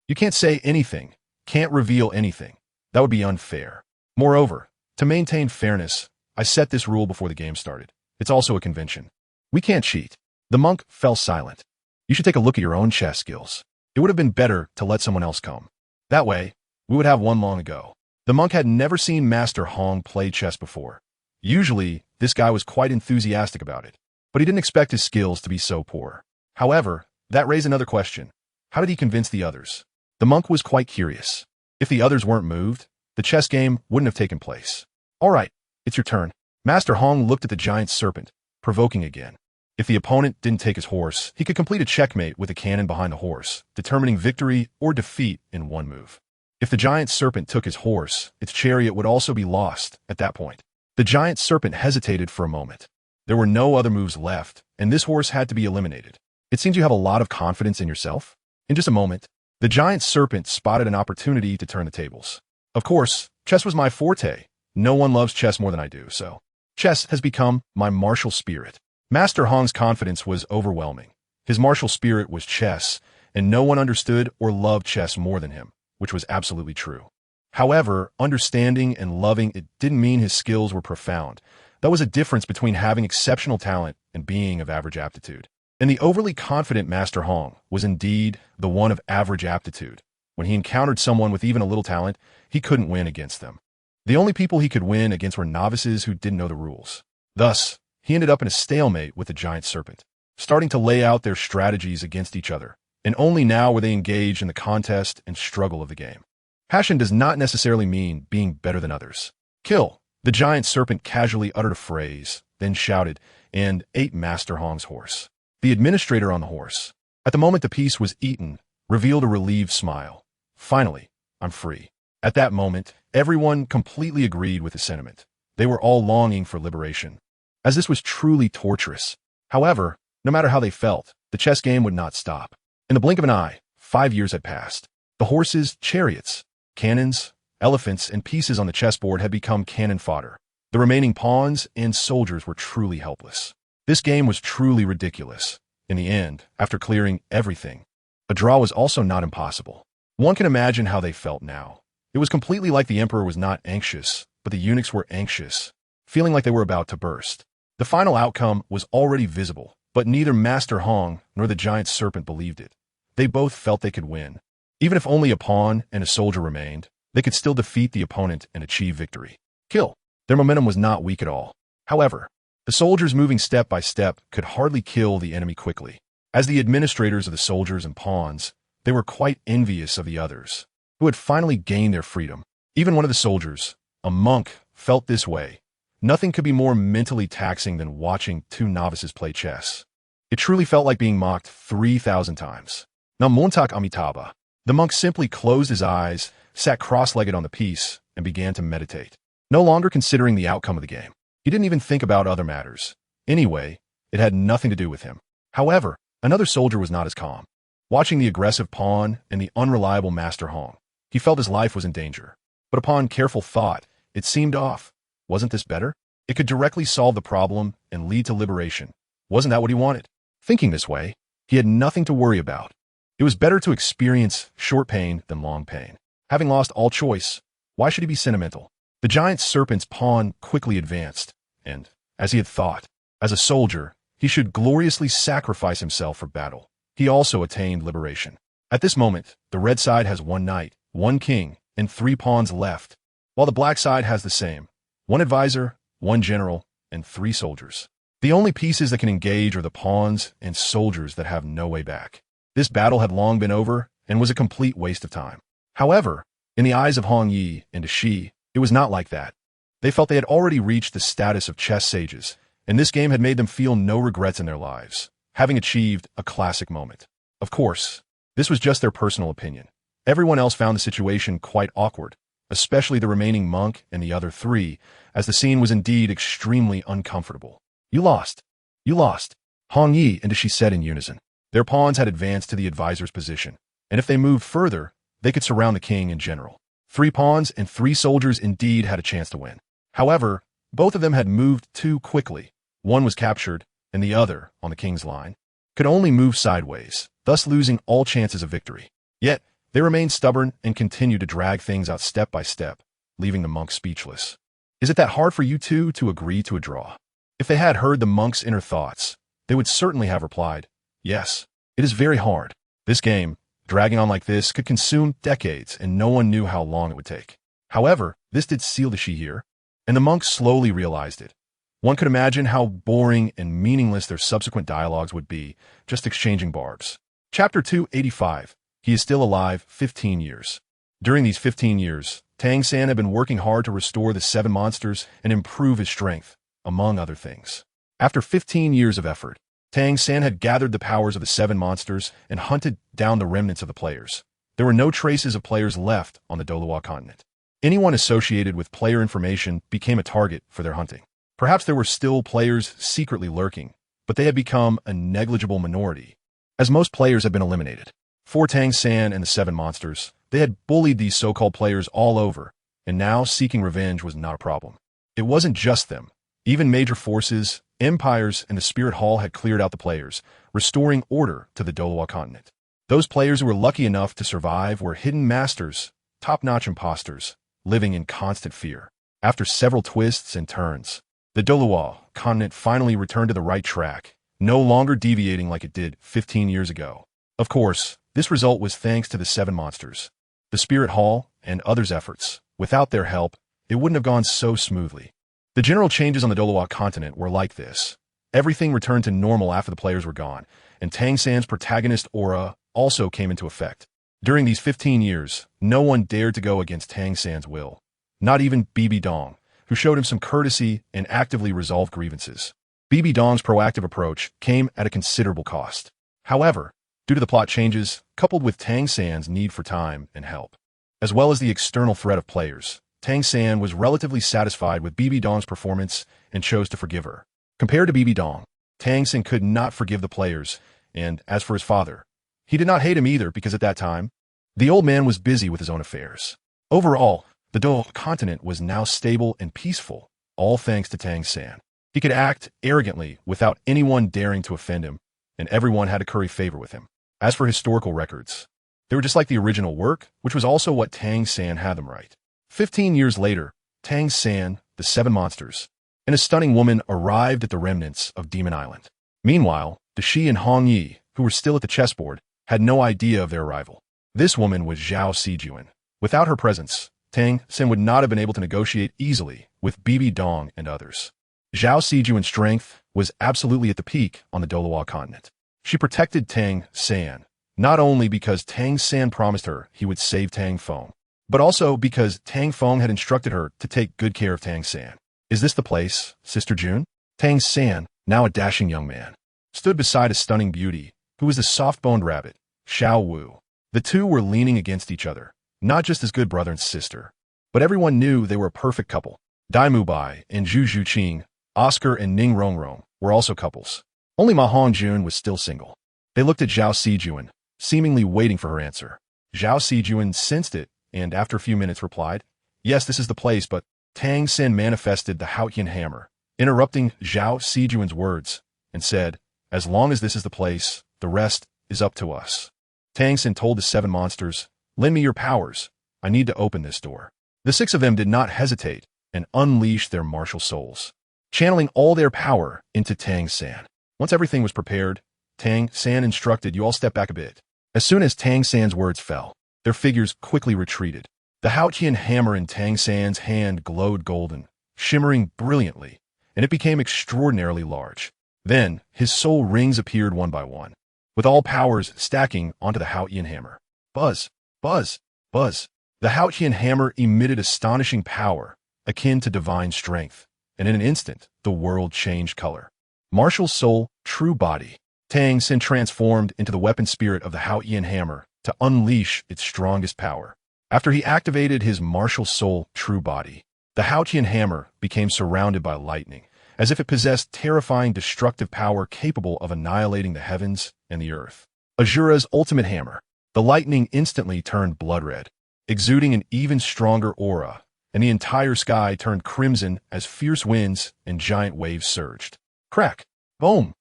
you can't say anything, can't reveal anything. That would be unfair. Moreover, to maintain fairness, I set this rule before the game started. It's also a convention. We can't cheat. The monk fell silent. You should take a look at your own chess skills. It would have been better to let someone else come. That way, we would have won long ago. The monk had never seen Master Hong play chess before. Usually, this guy was quite enthusiastic about it, but he didn't expect his skills to be so poor. However, that raised another question. How did he convince the others? The monk was quite curious. If the others weren't moved, the chess game wouldn't have taken place. All right, it's your turn. Master Hong looked at the giant serpent, provoking again. If the opponent didn't take his horse, he could complete a checkmate with a cannon behind the horse, determining victory or defeat in one move. If the giant serpent took his horse, its chariot would also be lost at that point. The giant serpent hesitated for a moment. There were no other moves left, and this horse had to be eliminated. It seems you have a lot of confidence in yourself. In just a moment, the giant serpent spotted an opportunity to turn the tables. Of course, chess was my forte. No one loves chess more than I do, so chess has become my martial spirit. Master Hong's confidence was overwhelming. His martial spirit was chess, and no one understood or loved chess more than him, which was absolutely true. However, understanding and loving it didn't mean his skills were profound. That was a difference between having exceptional talent and being of average aptitude. And the overly confident Master Hong was indeed the one of average aptitude. When he encountered someone with even a little talent, he couldn't win against them. The only people he could win against were novices who didn't know the rules. Thus, he ended up in a stalemate with the giant serpent, starting to lay out their strategies against each other, and only now were they engaged in the contest and struggle of the game. Passion does not necessarily mean being better than others. Kill! The giant serpent casually uttered a phrase, then shouted, and ate Master Hong's horse. The administrator on the horse, at the moment the piece was eaten, revealed a relieved smile. Finally, I'm free. At that moment, everyone completely agreed with the sentiment. They were all longing for liberation, as this was truly torturous. However, no matter how they felt, the chess game would not stop. In the blink of an eye, 5 years had passed. The horses, chariots, cannons, elephants, and pieces on the chessboard had become cannon fodder. The remaining pawns and soldiers were truly helpless. This game was truly ridiculous. In the end, after clearing everything, a draw was also not impossible. One can imagine how they felt now. It was completely like the emperor was not anxious, but the eunuchs were anxious, feeling like they were about to burst. The final outcome was already visible, but neither Master Hong nor the giant serpent believed it. They both felt they could win. Even if only a pawn and a soldier remained, they could still defeat the opponent and achieve victory. Kill! Their momentum was not weak at all. However, the soldiers moving step by step could hardly kill the enemy quickly. As the administrators of the soldiers and pawns, they were quite envious of the others, who had finally gained their freedom. Even one of the soldiers, a monk, felt this way. Nothing could be more mentally taxing than watching two novices play chess. It truly felt like being mocked 3,000 times. Namontak Amitabha. The monk simply closed his eyes, sat cross-legged on the piece, and began to meditate, no longer considering the outcome of the game. He didn't even think about other matters. Anyway, it had nothing to do with him. However, another soldier was not as calm. Watching the aggressive pawn and the unreliable Master Hong, he felt his life was in danger. But upon careful thought, it seemed off. Wasn't this better? It could directly solve the problem and lead to liberation. Wasn't that what he wanted? Thinking this way, he had nothing to worry about. It was better to experience short pain than long pain. Having lost all choice, why should he be sentimental? The giant serpent's pawn quickly advanced, and, as he had thought, as a soldier, he should gloriously sacrifice himself for battle. He also attained liberation. At this moment, the red side has 1 knight, 1 king, and 3 pawns left, while the black side has the same: 1 advisor, 1 general, and 3 soldiers. The only pieces that can engage are the pawns and soldiers that have no way back. This battle had long been over and was a complete waste of time. However, in the eyes of Hong Yi and Shi, it was not like that. They felt they had already reached the status of chess sages, and this game had made them feel no regrets in their lives, having achieved a classic moment. Of course, this was just their personal opinion. Everyone else found the situation quite awkward, especially the remaining monk and the other 3, as the scene was indeed extremely uncomfortable. You lost. You lost. Hong Yi and Shi said in unison. Their pawns had advanced to the advisor's position, and if they moved further, they could surround the king and general. 3 pawns and 3 soldiers indeed had a chance to win. However, both of them had moved too quickly. One was captured, and the other, on the king's line, could only move sideways, thus losing all chances of victory. Yet, they remained stubborn and continued to drag things out step by step, leaving the monk speechless. Is it that hard for you two to agree to a draw? If they had heard the monk's inner thoughts, they would certainly have replied, yes, it is very hard. This game, dragging on like this, could consume decades, and no one knew how long it would take. However, this did seal the Shi here, and the monk slowly realized it. One could imagine how boring and meaningless their subsequent dialogues would be, just exchanging barbs. Chapter 285. He is still alive 15 years. During these 15 years, Tang San had been working hard to restore the 7 monsters and improve his strength, among other things. After 15 years of effort, Tang San had gathered the powers of the 7 monsters and hunted down the remnants of the players. There were no traces of players left on the Douluo continent. Anyone associated with player information became a target for their hunting. Perhaps there were still players secretly lurking, but they had become a negligible minority, as most players had been eliminated. For Tang San and the 7 monsters, they had bullied these so-called players all over, and now seeking revenge was not a problem. It wasn't just them. Even major forces, empires, and the Spirit Hall had cleared out the players, restoring order to the Douluo continent. Those players who were lucky enough to survive were hidden masters, top-notch imposters, living in constant fear. After several twists and turns, the Douluo continent finally returned to the right track, no longer deviating like it did 15 years ago. Of course, this result was thanks to the 7 monsters, the Spirit Hall, and others' efforts. Without their help, it wouldn't have gone so smoothly. The general changes on the Douluo continent were like this. Everything returned to normal after the players were gone, and Tang San's protagonist aura also came into effect. During these 15 years, no one dared to go against Tang San's will. Not even Bibi Dong, who showed him some courtesy and actively resolved grievances. Bibi Dong's proactive approach came at a considerable cost. However, due to the plot changes, coupled with Tang San's need for time and help, as well as the external threat of players, Tang San was relatively satisfied with Bibi Dong's performance and chose to forgive her. Compared to Bibi Dong, Tang San could not forgive the players, and as for his father, he did not hate him either because at that time, the old man was busy with his own affairs. Overall, the Douluo continent was now stable and peaceful, all thanks to Tang San. He could act arrogantly without anyone daring to offend him, and everyone had to curry favor with him. As for historical records, they were just like the original work, which was also what Tang San had them right. 15 years later, Tang San, the Seven Monsters, and a stunning woman arrived at the remnants of Demon Island. Meanwhile, Dashi and Hong Yi, who were still at the chessboard, had no idea of their arrival. This woman was Zhao Sijuan. Without her presence, Tang San would not have been able to negotiate easily with Bibi Dong and others. Zhao Sijuan's strength was absolutely at the peak on the Douluo continent. She protected Tang San, not only because Tang San promised her he would save Tang Feng, but also because Tang Feng had instructed her to take good care of Tang San. Is this the place, Sister June? Tang San, now a dashing young man, stood beside a stunning beauty, who was the soft-boned rabbit, Xiao Wu. The two were leaning against each other, not just as good brother and sister, but everyone knew they were a perfect couple. Dai Mubai and Zhu Zhuqing, Oscar and Ning Rongrong were also couples. Only Ma Hongjun was still single. They looked at Zhao Sijuan, seemingly waiting for her answer. Zhao Sijuan sensed it, and after a few minutes replied, "Yes, this is the place," but Tang San manifested the Haotian hammer, interrupting Zhao Sijuan's words, and said, "As long as this is the place, the rest is up to us." Tang San told the Seven Monsters, "Lend me your powers. I need to open this door." The six of them did not hesitate and unleashed their martial souls, channeling all their power into Tang San. Once everything was prepared, Tang San instructed, "You all step back a bit." As soon as Tang San's words fell, their figures quickly retreated. The Haotian hammer in Tang San's hand glowed golden, shimmering brilliantly, and it became extraordinarily large. Then, his soul rings appeared one by one, with all powers stacking onto the Haotian hammer. Buzz, buzz, buzz. The Haotian hammer emitted astonishing power, akin to divine strength, and in an instant, the world changed color. Martial soul, true body. Tang San transformed into the weapon spirit of the Haotian hammer to unleash its strongest power. After he activated his martial soul, true body, the Haotian hammer became surrounded by lightning, as if it possessed terrifying destructive power capable of annihilating the heavens and the earth. Azura's ultimate hammer. The lightning instantly turned blood red, exuding an even stronger aura, and the entire sky turned crimson as fierce winds and giant waves surged. Crack! Boom!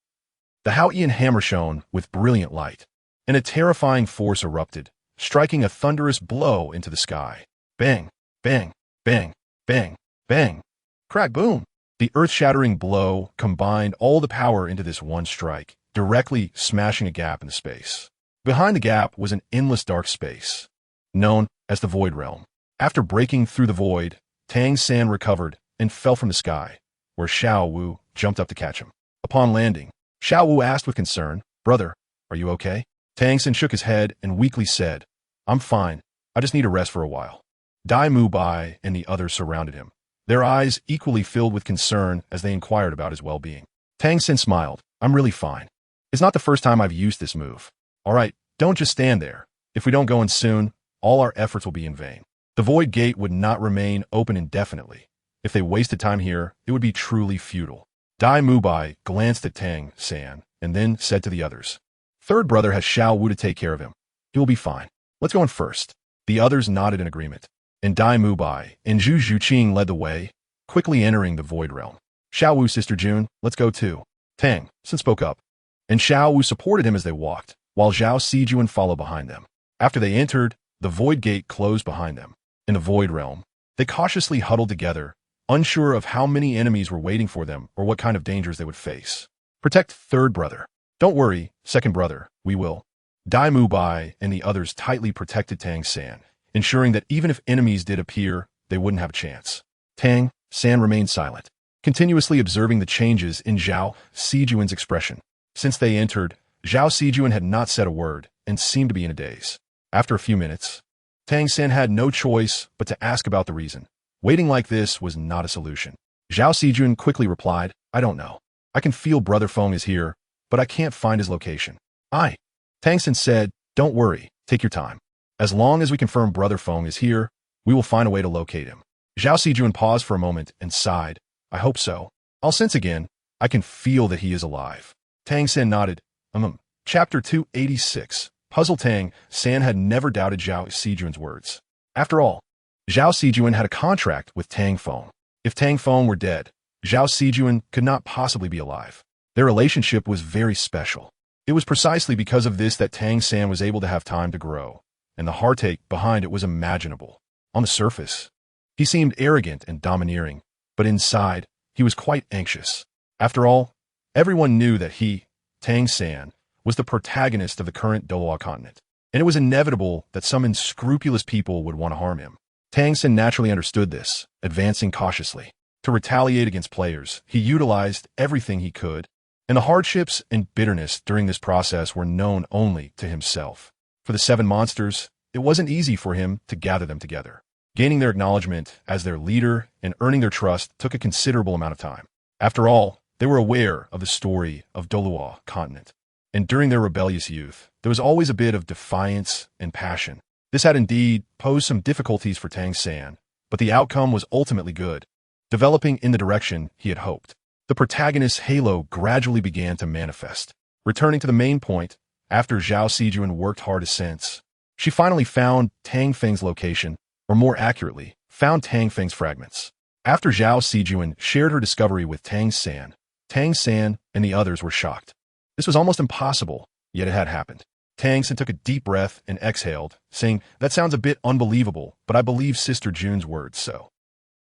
The Haotian hammer shone with brilliant light, and a terrifying force erupted, striking a thunderous blow into the sky. Bang! Bang! Bang! Bang! Bang! Crack! Boom! The earth-shattering blow combined all the power into this one strike, directly smashing a gap in the space. Behind the gap was an endless dark space, known as the Void Realm. After breaking through the void, Tang San recovered and fell from the sky, where Xiao Wu jumped up to catch him. Upon landing, Xiao Wu asked with concern, "Brother, are you okay?" Tang San shook his head and weakly said, "I'm fine. I just need a rest for a while." Dai Mubai and the others surrounded him, their eyes equally filled with concern as they inquired about his well-being. Tang San smiled, "I'm really fine. It's not the first time I've used this move. All right, don't just stand there. If we don't go in soon, all our efforts will be in vain." The Void Gate would not remain open indefinitely. If they wasted time here, it would be truly futile. Dai Mubai glanced at Tang San and then said to the others, "Third brother has Xiao Wu to take care of him. He will be fine. Let's go in first." The others nodded in agreement, and Dai Mubai and Zhu Zhuqing led the way, quickly entering the Void Realm. "Xiao Wu, Sister June, let's go too." Tang San spoke up, and Xiao Wu supported him as they walked, while Zhao Sijuan followed behind them. After they entered, the Void Gate closed behind them. In the Void Realm, they cautiously huddled together, unsure of how many enemies were waiting for them or what kind of dangers they would face. "Protect third brother." "Don't worry, second brother, we will." Dai Mubai and the others tightly protected Tang San, ensuring that even if enemies did appear, they wouldn't have a chance. Tang San remained silent. continuously observing the changes in Zhao Sijuan's expression. Since they entered, Zhao Sijuan had not said a word and seemed to be in a daze. After a few minutes, Tang San had no choice but to ask about the reason. Waiting like this was not a solution. Zhao Sijuan quickly replied, I don't know. I can feel Brother Feng is here, but I can't find his location. Tang San said, don't worry, take your time. As long as we confirm Brother Feng is here, we will find a way to locate him. Zhao Sijuan paused for a moment and sighed, I hope so. I'll sense again. I can feel that he is alive. Tang San nodded. Chapter 286. Puzzle. Tang San had never doubted Zhao Sijuan's words. After all, Zhao Sijuan had a contract with Tang Feng. If Tang Feng were dead, Zhao Sijuan could not possibly be alive. Their relationship was very special. It was precisely because of this that Tang San was able to have time to grow, and the heartache behind it was imaginable. On the surface, he seemed arrogant and domineering, but inside, he was quite anxious. After all, everyone knew that he, Tang San, was the protagonist of the current Douluo continent, and it was inevitable that some unscrupulous people would want to harm him. Tang San naturally understood this, advancing cautiously. To retaliate against players, he utilized everything he could, and the hardships and bitterness during this process were known only to himself. For the 7 monsters, it wasn't easy for him to gather them together. Gaining their acknowledgement as their leader and earning their trust took a considerable amount of time. After all, they were aware of the story of Douluo continent, and during their rebellious youth, there was always a bit of defiance and passion. This had indeed posed some difficulties for Tang San, but the outcome was ultimately good, developing in the direction he had hoped. The protagonist's halo gradually began to manifest. Returning to the main point, after Zhao Sijuan worked hard to sense, she finally found Tang Feng's location, or more accurately, found Tang Feng's fragments. After Zhao Sijuan shared her discovery with Tang San and the others were shocked. This was almost impossible, yet it had happened. Tang San took a deep breath and exhaled, saying, that sounds a bit unbelievable, but I believe Sister June's words, so.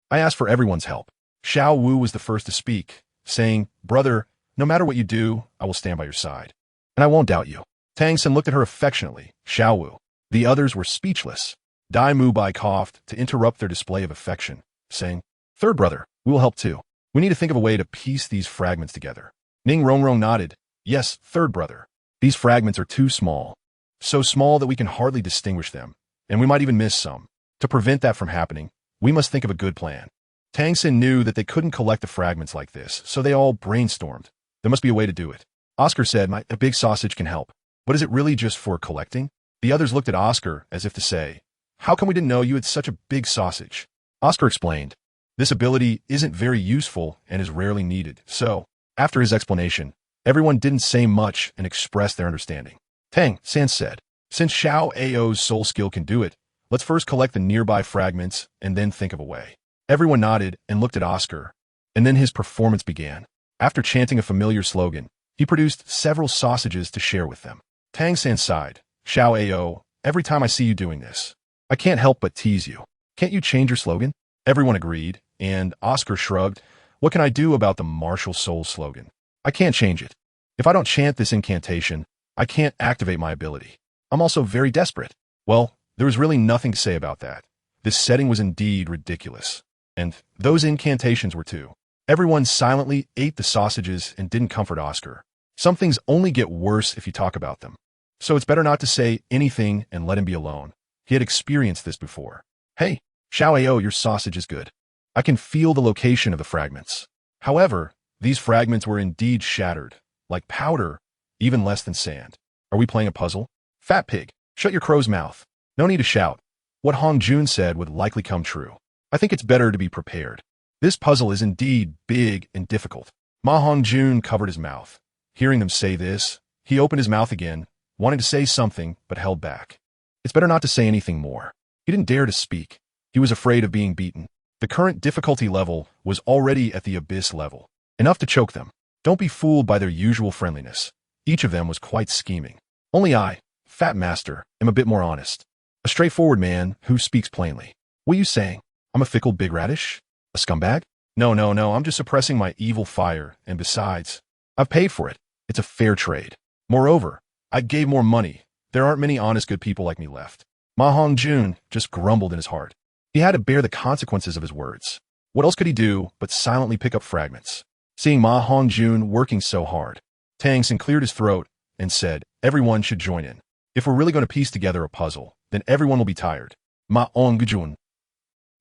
I asked for everyone's help. Xiao Wu was the first to speak, saying, brother, no matter what you do, I will stand by your side. And I won't doubt you. Tang San looked at her affectionately. Xiao Wu. The others were speechless. Dai Mubai coughed to interrupt their display of affection, saying, third brother, we will help too. We need to think of a way to piece these fragments together. Ning Rongrong nodded. Yes, third brother. These fragments are too small. So small that we can hardly distinguish them, and we might even miss some. To prevent that from happening, we must think of a good plan. Tang San knew that they couldn't collect the fragments like this, so they all brainstormed. There must be a way to do it. Oscar said, a big sausage can help. But is it really just for collecting? The others looked at Oscar as if to say, how come we didn't know you had such a big sausage? Oscar explained, this ability isn't very useful and is rarely needed. So, after his explanation, everyone didn't say much and expressed their understanding. Tang San said, since Xiao Ao's soul skill can do it, let's first collect the nearby fragments and then think of a way. Everyone nodded and looked at Oscar, and then his performance began. After chanting a familiar slogan, he produced several sausages to share with them. Tang San sighed. Xiao Ao, every time I see you doing this, I can't help but tease you. Can't you change your slogan? Everyone agreed, and Oscar shrugged. What can I do about the martial soul slogan? I can't change it. If I don't chant this incantation, I can't activate my ability. I'm also very desperate. Well, there was really nothing to say about that. This setting was indeed ridiculous. And those incantations were too. Everyone silently ate the sausages and didn't comfort Oscar. Some things only get worse if you talk about them. So it's better not to say anything and let him be alone. He had experienced this before. Hey, Xiao Ao, your sausage is good. I can feel the location of the fragments. However, these fragments were indeed shattered, like powder, even less than sand. Are we playing a puzzle? Fat pig, shut your crow's mouth. No need to shout. What Hong Jun said would likely come true. I think it's better to be prepared. This puzzle is indeed big and difficult. Ma Hong Jun covered his mouth. Hearing them say this, he opened his mouth again, wanting to say something, but held back. It's better not to say anything more. He didn't dare to speak. He was afraid of being beaten. The current difficulty level was already at the abyss level, enough to choke them. Don't be fooled by their usual friendliness. Each of them was quite scheming. Only I, Fat Master, am a bit more honest. A straightforward man who speaks plainly. What are you saying? I'm a fickle big radish? A scumbag? No, I'm just suppressing my evil fire, and besides, I've paid for it. It's a fair trade. Moreover, I gave more money. There aren't many honest good people like me left. Ma Hong Jun just grumbled in his heart. He had to bear the consequences of his words. What else could he do but silently pick up fragments? Seeing Ma Hongjun working so hard, Tang San cleared his throat and said, everyone should join in. If we're really going to piece together a puzzle, then everyone will be tired. Ma Hongjun.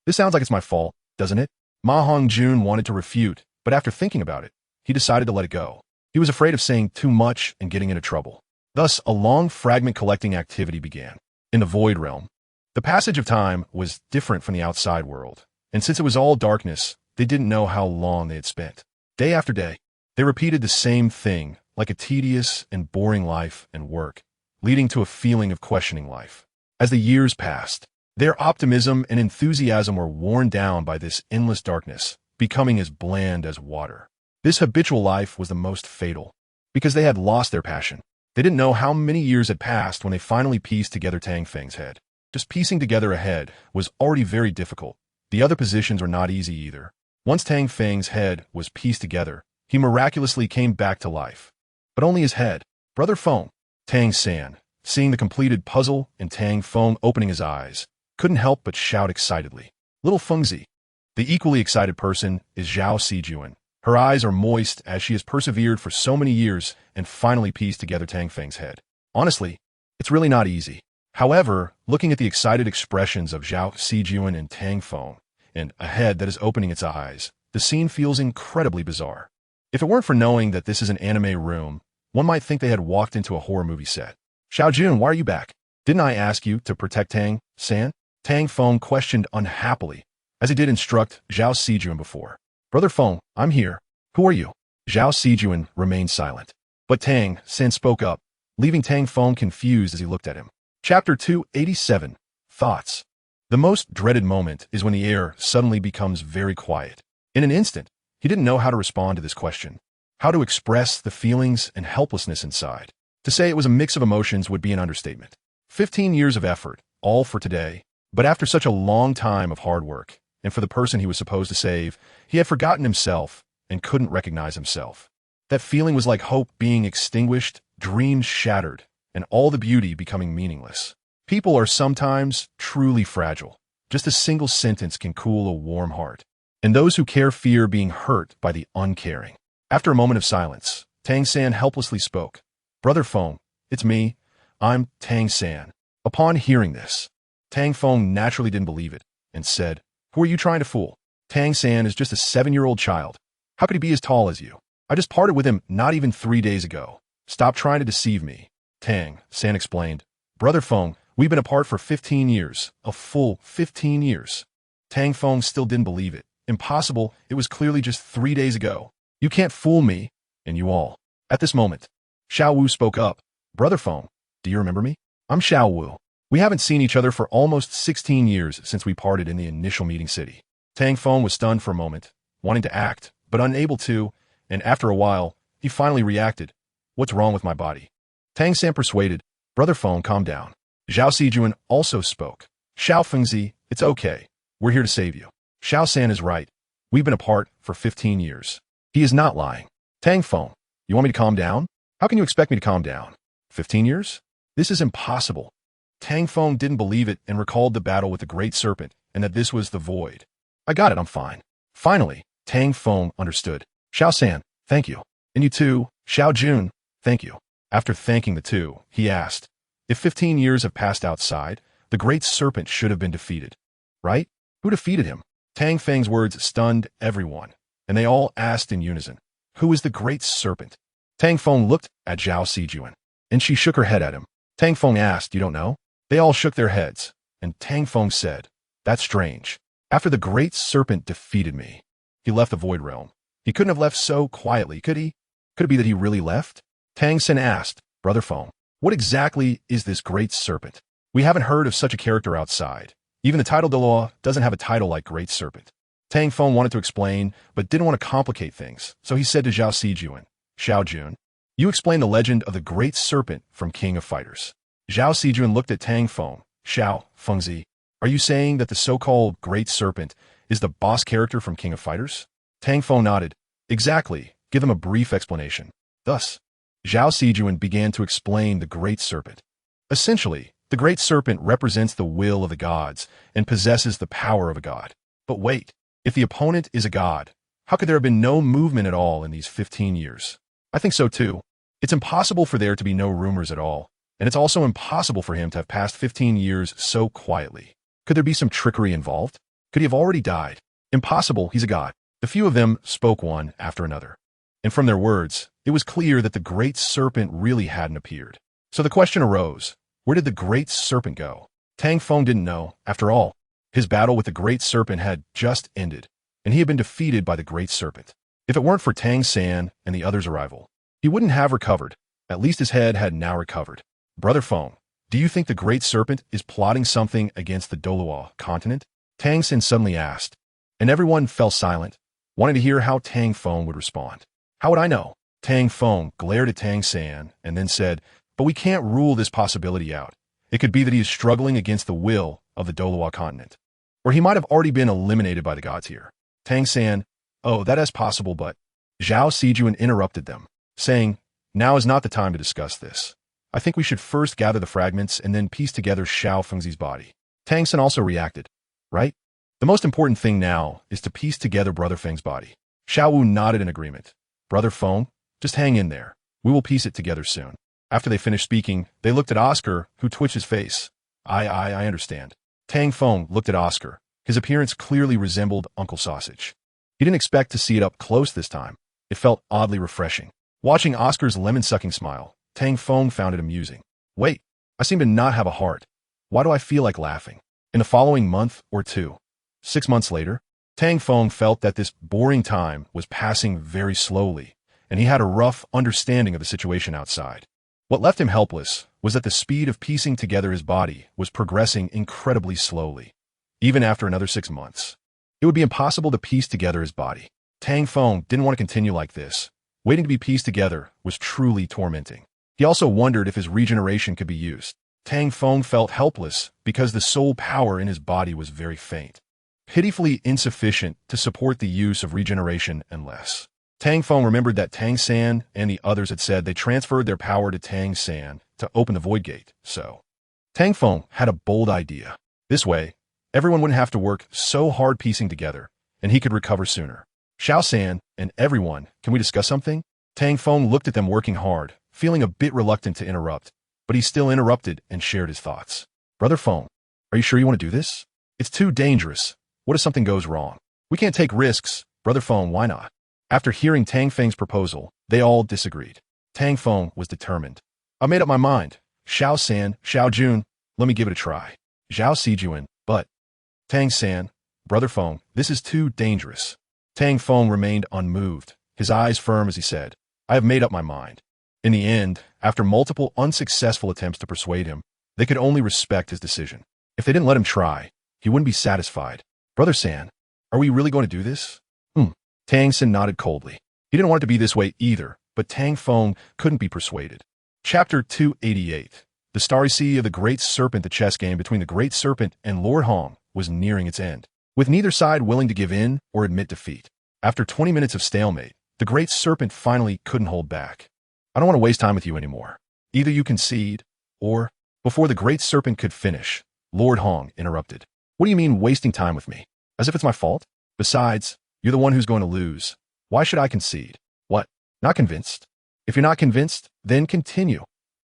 This sounds like it's my fault, doesn't it? Ma Hongjun wanted to refute, but after thinking about it, he decided to let it go. He was afraid of saying too much and getting into trouble. Thus, a long fragment collecting activity began. In the Void Realm, the passage of time was different from the outside world, and since it was all darkness, they didn't know how long they had spent. Day after day, they repeated the same thing, like a tedious and boring life and work, leading to a feeling of questioning life. As the years passed, their optimism and enthusiasm were worn down by this endless darkness, becoming as bland as water. This habitual life was the most fatal, because they had lost their passion. They didn't know how many years had passed when they finally pieced together Tang Feng's head. Just piecing together a head was already very difficult. The other positions were not easy either. Once Tang Feng's head was pieced together, he miraculously came back to life. But only his head. Brother Feng, Tang San, seeing the completed puzzle and Tang Feng opening his eyes, couldn't help but shout excitedly. Little Fengzi. The equally excited person is Zhao Sijuan. Her eyes are moist as she has persevered for so many years and finally pieced together Tang Feng's head. Honestly, it's really not easy. However, looking at the excited expressions of Zhao Sijuan and Tang Feng, and a head that is opening its eyes, the scene feels incredibly bizarre. If it weren't for knowing that this is an anime room, one might think they had walked into a horror movie set. Xiaojun, why are you back? Didn't I ask you to protect Tang San? Tang Feng questioned unhappily, as he did instruct Zhao Sijuan before. Brother Feng, I'm here. Who are you? Zhao Sijuan remained silent. But Tang San spoke up, leaving Tang Feng confused as he looked at him. Chapter 287. Thoughts. The most dreaded moment is when the air suddenly becomes very quiet. In an instant, he didn't know how to respond to this question, how to express the feelings and helplessness inside. To say it was a mix of emotions would be an understatement. 15 years of effort, all for today, but after such a long time of hard work, and for the person he was supposed to save, he had forgotten himself and couldn't recognize himself. That feeling was like hope being extinguished, dreams shattered, and all the beauty becoming meaningless. People are sometimes truly fragile. Just a single sentence can cool a warm heart. And those who care fear being hurt by the uncaring. After a moment of silence, Tang San helplessly spoke. Brother Feng, it's me. I'm Tang San. Upon hearing this, Tang Feng naturally didn't believe it and said, who are you trying to fool? Tang San is just a 7-year-old child. How could he be as tall as you? I just parted with him not even 3 days ago. Stop trying to deceive me. Tang San explained. Brother Feng, we've been apart for 15 years. A full 15 years. Tang Feng still didn't believe it. Impossible. It was clearly just 3 days ago. You can't fool me, and you all. At this moment, Xiao Wu spoke up. Brother Feng, do you remember me? I'm Xiao Wu. We haven't seen each other for almost 16 years since we parted in the initial meeting city. Tang Feng was stunned for a moment, wanting to act, but unable to, and after a while, he finally reacted. What's wrong with my body? Tang San persuaded. Brother Feng, calm down. Zhao Sijuan also spoke. Xiao Fengzi, it's okay. We're here to save you. Xiao San is right. We've been apart for 15 years. He is not lying. Tang Feng, you want me to calm down? How can you expect me to calm down? 15 years? This is impossible. Tang Feng didn't believe it and recalled the battle with the Great Serpent and that this was the void. I got it, I'm fine. Finally, Tang Feng understood. Xiao San, thank you. And you too, Xiao Jun, thank you. After thanking the two, he asked, if 15 years have passed outside, the Great Serpent should have been defeated. Right? Who defeated him? Tang Feng's words stunned everyone, and they all asked in unison, who is the Great Serpent? Tang Feng looked at Zhao Sijuan, and she shook her head at him. Tang Feng asked, you don't know? They all shook their heads, and Tang Feng said, that's strange. After the Great Serpent defeated me, he left the Void Realm. He couldn't have left so quietly, could he? Could it be that he really left? Tang San asked, Brother Feng, what exactly is this Great Serpent? We haven't heard of such a character outside. Even the title Douluo doesn't have a title like Great Serpent. Tang Feng wanted to explain, but didn't want to complicate things, so he said to Zhao Sijuan, Xiao Jun, you explain the legend of the Great Serpent from King of Fighters. Zhao Sijuan looked at Tang Feng. Xiao Fengzi, are you saying that the so-called Great Serpent is the boss character from King of Fighters? Tang Feng nodded. Exactly. Give them a brief explanation. Thus, Zhao Sijuan began to explain the Great Serpent. Essentially, the Great Serpent represents the will of the gods and possesses the power of a god. But wait, If the opponent is a god, how could there have been no movement at all in these 15 years? I think so too. It's impossible for there to be no rumors at all, and it's also impossible for him to have passed 15 years so quietly. Could there be some trickery involved? Could he have already died? Impossible, he's a god. The few of them spoke one after another. And from their words, it was clear that the Great Serpent really hadn't appeared. So the question arose, where did the Great Serpent go? Tang Feng didn't know. After all, his battle with the Great Serpent had just ended, and he had been defeated by the Great Serpent. If it weren't for Tang San and the others' arrival, he wouldn't have recovered. At least his head had now recovered. Brother Feng, do you think the Great Serpent is plotting something against the Douluo continent? Tang San suddenly asked, and everyone fell silent, wanting to hear how Tang Feng would respond. How would I know? Tang Feng glared at Tang San and then said, but we can't rule this possibility out. It could be that he is struggling against the will of the Douluo continent. Or he might have already been eliminated by the gods here. Tang San, oh, that is possible, but Zhao Sijuan interrupted them, saying, now is not the time to discuss this. I think we should first gather the fragments and then piece together Xiao Fengzi's body. Tang San also reacted, right? The most important thing now is to piece together Brother Feng's body. Xiao Wu nodded in agreement. Brother Feng, just hang in there. We will piece it together soon. After they finished speaking, they looked at Oscar, who twitched his face. I understand. Tang Feng looked at Oscar. His appearance clearly resembled Uncle Sausage. He didn't expect to see it up close this time. It felt oddly refreshing. Watching Oscar's lemon-sucking smile, Tang Feng found it amusing. Wait, I seem to not have a heart. Why do I feel like laughing? In the following month or two, 6 months later, Tang Feng felt that this boring time was passing very slowly, and he had a rough understanding of the situation outside. What left him helpless was that the speed of piecing together his body was progressing incredibly slowly, even after another 6 months. It would be impossible to piece together his body. Tang Feng didn't want to continue like this. Waiting to be pieced together was truly tormenting. He also wondered if his regeneration could be used. Tang Feng felt helpless because the soul power in his body was very faint, pitifully insufficient to support the use of regeneration unless. Tang Feng remembered that Tang San and the others had said they transferred their power to Tang San to open the Void Gate, so Tang Feng had a bold idea. This way, everyone wouldn't have to work so hard piecing together, and he could recover sooner. Xiao San and everyone, can we discuss something? Tang Feng looked at them working hard, feeling a bit reluctant to interrupt, but he still interrupted and shared his thoughts. Brother Feng, are you sure you want to do this? It's too dangerous. What if something goes wrong? We can't take risks. Brother Feng, why not? After hearing Tang Feng's proposal, they all disagreed. Tang Feng was determined. I made up my mind. Xiao San, Xiao Jun, let me give it a try. Zhao Sijuan, but Tang San, Brother Feng, this is too dangerous. Tang Feng remained unmoved, his eyes firm as he said, I have made up my mind. In the end, after multiple unsuccessful attempts to persuade him, they could only respect his decision. If they didn't let him try, he wouldn't be satisfied. Brother San, are we really going to do this? Tang San nodded coldly. He didn't want it to be this way either, but Tang Feng couldn't be persuaded. Chapter 288. The Starry Sea of the Great Serpent. The chess game between the Great Serpent and Lord Hong was nearing its end, with neither side willing to give in or admit defeat. After 20 minutes of stalemate, the Great Serpent finally couldn't hold back. I don't want to waste time with you anymore. Either you concede, or... Before the Great Serpent could finish, Lord Hong interrupted. What do you mean wasting time with me? As if it's my fault? Besides, you're the one who's going to lose. Why should I concede? What? Not convinced? If you're not convinced, then continue.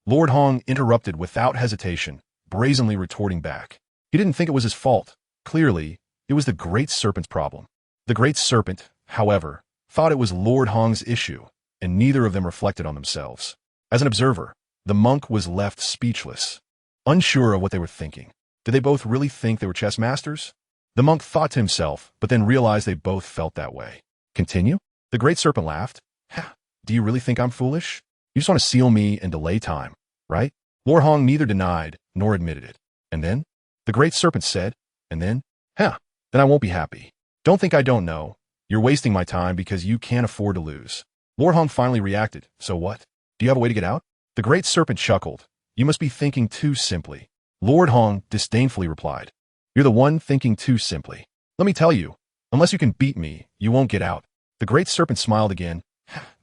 Lord Hong interrupted without hesitation, brazenly retorting back. He didn't think it was his fault. Clearly, it was the Great Serpent's problem. The Great Serpent, however, thought it was Lord Hong's issue, and neither of them reflected on themselves. As an observer, the monk was left speechless, unsure of what they were thinking. Did they both really think they were chess masters? The monk thought to himself, but then realized they both felt that way. Continue? The Great Serpent laughed. Do you really think I'm foolish? You just want to seal me and delay time, right? Lord Hong neither denied nor admitted it. And then? The Great Serpent said, and then? Then I won't be happy. Don't think I don't know. You're wasting my time because you can't afford to lose. Lord Hong finally reacted. So what? Do you have a way to get out? The Great Serpent chuckled. You must be thinking too simply. Lord Hong disdainfully replied. You're the one thinking too simply. Let me tell you, unless you can beat me, you won't get out. The Great Serpent smiled again.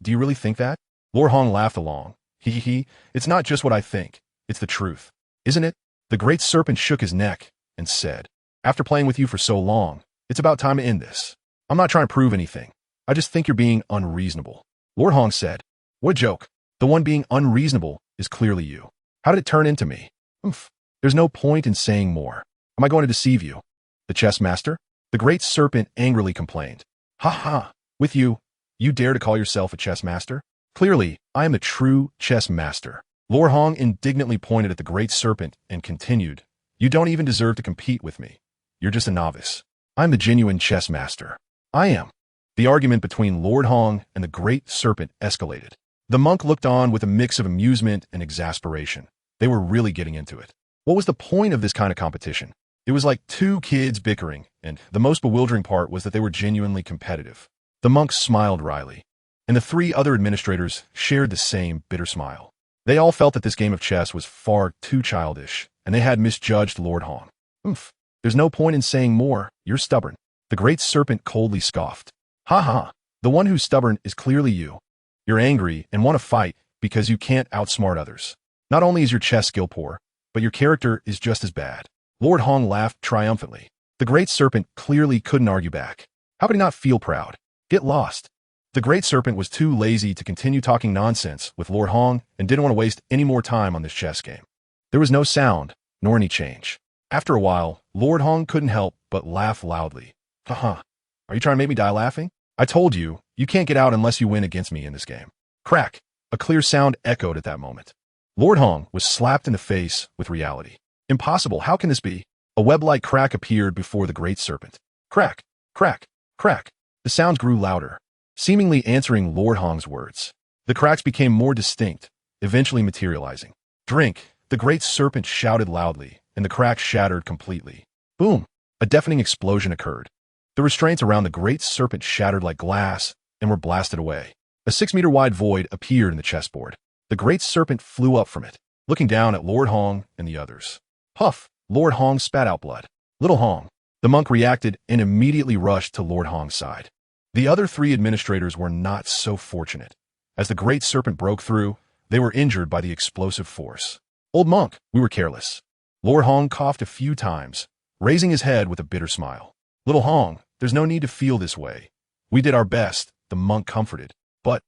Do you really think that? Lord Hong laughed along. It's not just what I think. It's the truth. Isn't it? The Great Serpent shook his neck and said, after playing with you for so long, It's about time to end this. I'm not trying to prove anything. I just think you're being unreasonable. Lord Hong said. What a joke. The one being unreasonable is clearly you. How did it turn into me? Oomph. There's no point in saying more. Am I going to deceive you? The chess master? The Great Serpent angrily complained. Ha ha. With you, you dare to call yourself a chess master? Clearly, I am a true chess master. Lord Hong indignantly pointed at the Great Serpent and continued. You don't even deserve to compete with me. You're just a novice. I'm the genuine chess master. I am. The argument between Lord Hong and the Great Serpent escalated. The monk looked on with a mix of amusement and exasperation. They were really getting into it. What was the point of this kind of competition? It was like two kids bickering, and the most bewildering part was that they were genuinely competitive. The monk smiled wryly, and the three other administrators shared the same bitter smile. They all felt that this game of chess was far too childish, and they had misjudged Lord Hong. Oomph. There's no point in saying more. You're stubborn. The Great Serpent coldly scoffed. Ha ha. The one who's stubborn is clearly you. You're angry and want to fight because you can't outsmart others. Not only is your chess skill poor, but your character is just as bad. Lord Hong laughed triumphantly. The Great Serpent clearly couldn't argue back. How could he not feel proud? Get lost. The Great Serpent was too lazy to continue talking nonsense with Lord Hong and didn't want to waste any more time on this chess game. There was no sound, nor any change. After a while, Lord Hong couldn't help but laugh loudly. Haha. Are you trying to make me die laughing? I told you, you can't get out unless you win against me in this game. Crack. A clear sound echoed at that moment. Lord Hong was slapped in the face with reality. Impossible, how can this be? A web-like crack appeared before the Great Serpent. Crack, crack, crack. The sounds grew louder, seemingly answering Lord Hong's words. The cracks became more distinct, eventually materializing. Drink, the Great Serpent shouted loudly, and the crack shattered completely. Boom! A deafening explosion occurred. The restraints around the Great Serpent shattered like glass and were blasted away. A 6-meter-wide void appeared in the chessboard. The Great Serpent flew up from it, looking down at Lord Hong and the others. Huff! Lord Hong spat out blood. Little Hong. The monk reacted and immediately rushed to Lord Hong's side. The other three administrators were not so fortunate. As the Great Serpent broke through, they were injured by the explosive force. Old monk, we were careless. Lord Hong coughed a few times, raising his head with a bitter smile. Little Hong, there's no need to feel this way. We did our best, the monk comforted. But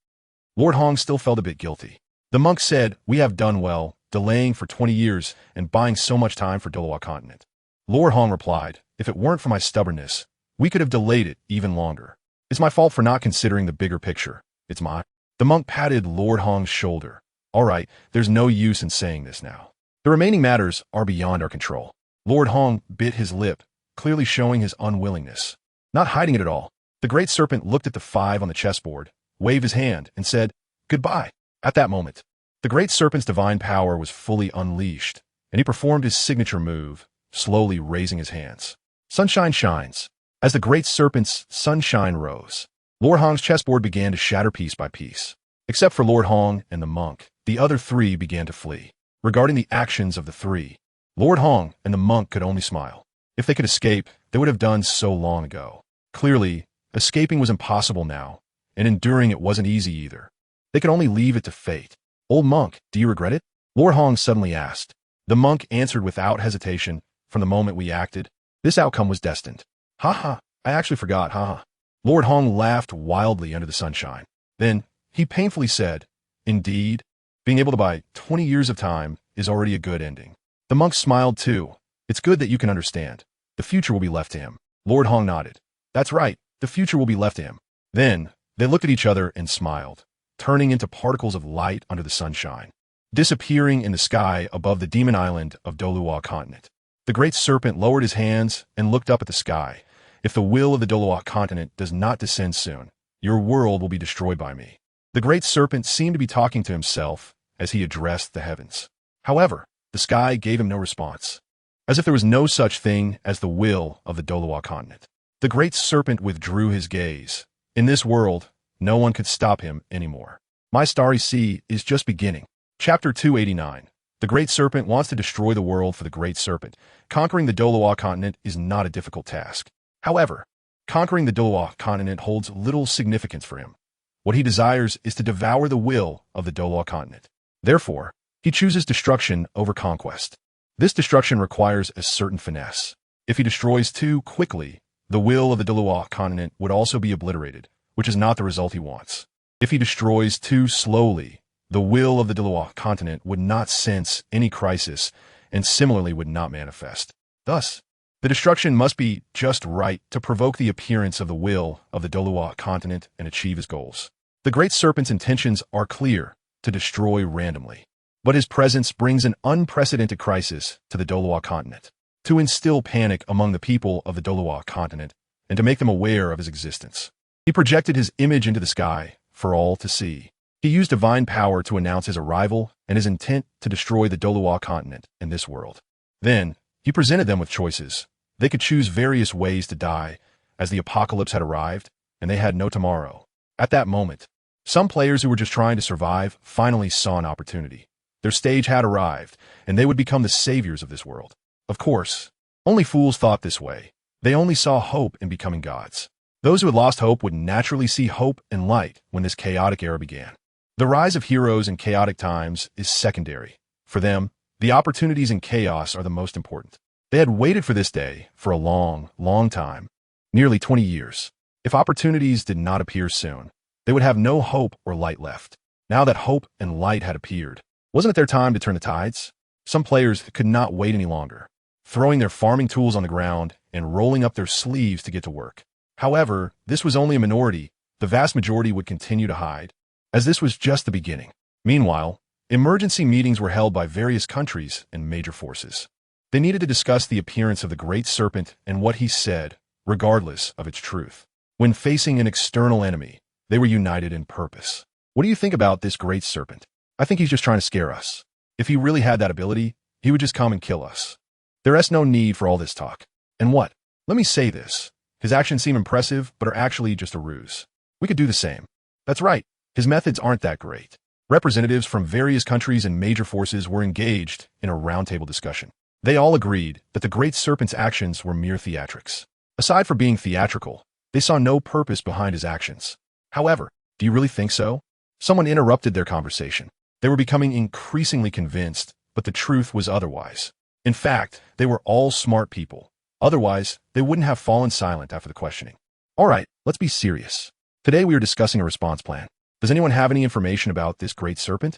Lord Hong still felt a bit guilty. The monk said, we have done well, delaying for 20 years and buying so much time for Douluo continent. Lord Hong replied, if it weren't for my stubbornness, we could have delayed it even longer. It's my fault for not considering the bigger picture. It's mine. The monk patted Lord Hong's shoulder. All right, there's no use in saying this now. The remaining matters are beyond our control. Lord Hong bit his lip, clearly showing his unwillingness. Not hiding it at all, the Great Serpent looked at the 5 on the chessboard, waved his hand, and said, goodbye. At that moment, the Great Serpent's divine power was fully unleashed, and he performed his signature move, slowly raising his hands. Sunshine shines. As the Great Serpent's sunshine rose, Lord Hong's chessboard began to shatter piece by piece. Except for Lord Hong and the monk, the other 3 began to flee. Regarding the actions of the 3, Lord Hong and the monk could only smile. If they could escape, they would have done so long ago. Clearly, escaping was impossible now, and enduring it wasn't easy either. They could only leave it to fate. Old monk, do you regret it? Lord Hong suddenly asked. The monk answered without hesitation. From the moment we acted, this outcome was destined. Ha ha, I actually forgot, ha ha. Lord Hong laughed wildly under the sunshine. Then, he painfully said, indeed, being able to buy 20 years of time is already a good ending. The monk smiled too. It's good that you can understand. The future will be left to him. Lord Hong nodded. That's right, the future will be left to him. Then, they looked at each other and smiled, turning into particles of light under the sunshine, disappearing in the sky above the demon island of Douluo continent. The Great Serpent lowered his hands and looked up at the sky. If the will of the Douluo continent does not descend soon, your world will be destroyed by me. The Great Serpent seemed to be talking to himself as he addressed the heavens. However, the sky gave him no response, as if there was no such thing as the will of the Douluo continent. The Great Serpent withdrew his gaze. In this world, no one could stop him anymore. My starry sea is just beginning. Chapter 289. The Great Serpent wants to destroy the world for the Great Serpent. Conquering the Douluo continent is not a difficult task. However, conquering the Douluo continent holds little significance for him. What he desires is to devour the will of the Douluo continent. Therefore, he chooses destruction over conquest. This destruction requires a certain finesse. If he destroys too quickly, the will of the Douluo continent would also be obliterated, which is not the result he wants. If he destroys too slowly, the will of the Douluo continent would not sense any crisis and similarly would not manifest. Thus, the destruction must be just right to provoke the appearance of the will of the Douluo continent and achieve his goals. The Great Serpent's intentions are clear, to destroy randomly. But his presence brings an unprecedented crisis to the Douluo continent, to instill panic among the people of the Douluo continent and to make them aware of his existence. He projected his image into the sky for all to see. He used divine power to announce his arrival and his intent to destroy the Douluo continent and this world. Then, he presented them with choices. They could choose various ways to die, as the apocalypse had arrived, and they had no tomorrow. At that moment, some players who were just trying to survive finally saw an opportunity. Their stage had arrived, and they would become the saviors of this world. Of course, only fools thought this way. They only saw hope in becoming gods. Those who had lost hope would naturally see hope and light when this chaotic era began. The rise of heroes in chaotic times is secondary. For them, the opportunities in chaos are the most important. They had waited for this day for a long, long time, nearly 20 years. If opportunities did not appear soon, they would have no hope or light left. Now that hope and light had appeared, wasn't it their time to turn the tides? Some players could not wait any longer, throwing their farming tools on the ground and rolling up their sleeves to get to work. However, this was only a minority. The vast majority would continue to hide, as this was just the beginning. Meanwhile, emergency meetings were held by various countries and major forces. They needed to discuss the appearance of the Great Serpent and what he said, regardless of its truth. When facing an external enemy, they were united in purpose. What do you think about this Great Serpent? I think he's just trying to scare us. If he really had that ability, he would just come and kill us. There is no need for all this talk. And what? Let me say this. His actions seem impressive, but are actually just a ruse. We could do the same. That's right. His methods aren't that great. Representatives from various countries and major forces were engaged in a roundtable discussion. They all agreed that the Great Serpent's actions were mere theatrics. Aside from being theatrical, they saw no purpose behind his actions. However, do you really think so? Someone interrupted their conversation. They were becoming increasingly convinced, but the truth was otherwise. In fact, they were all smart people. Otherwise, they wouldn't have fallen silent after the questioning. All right, let's be serious. Today we are discussing a response plan. Does anyone have any information about this Great Serpent?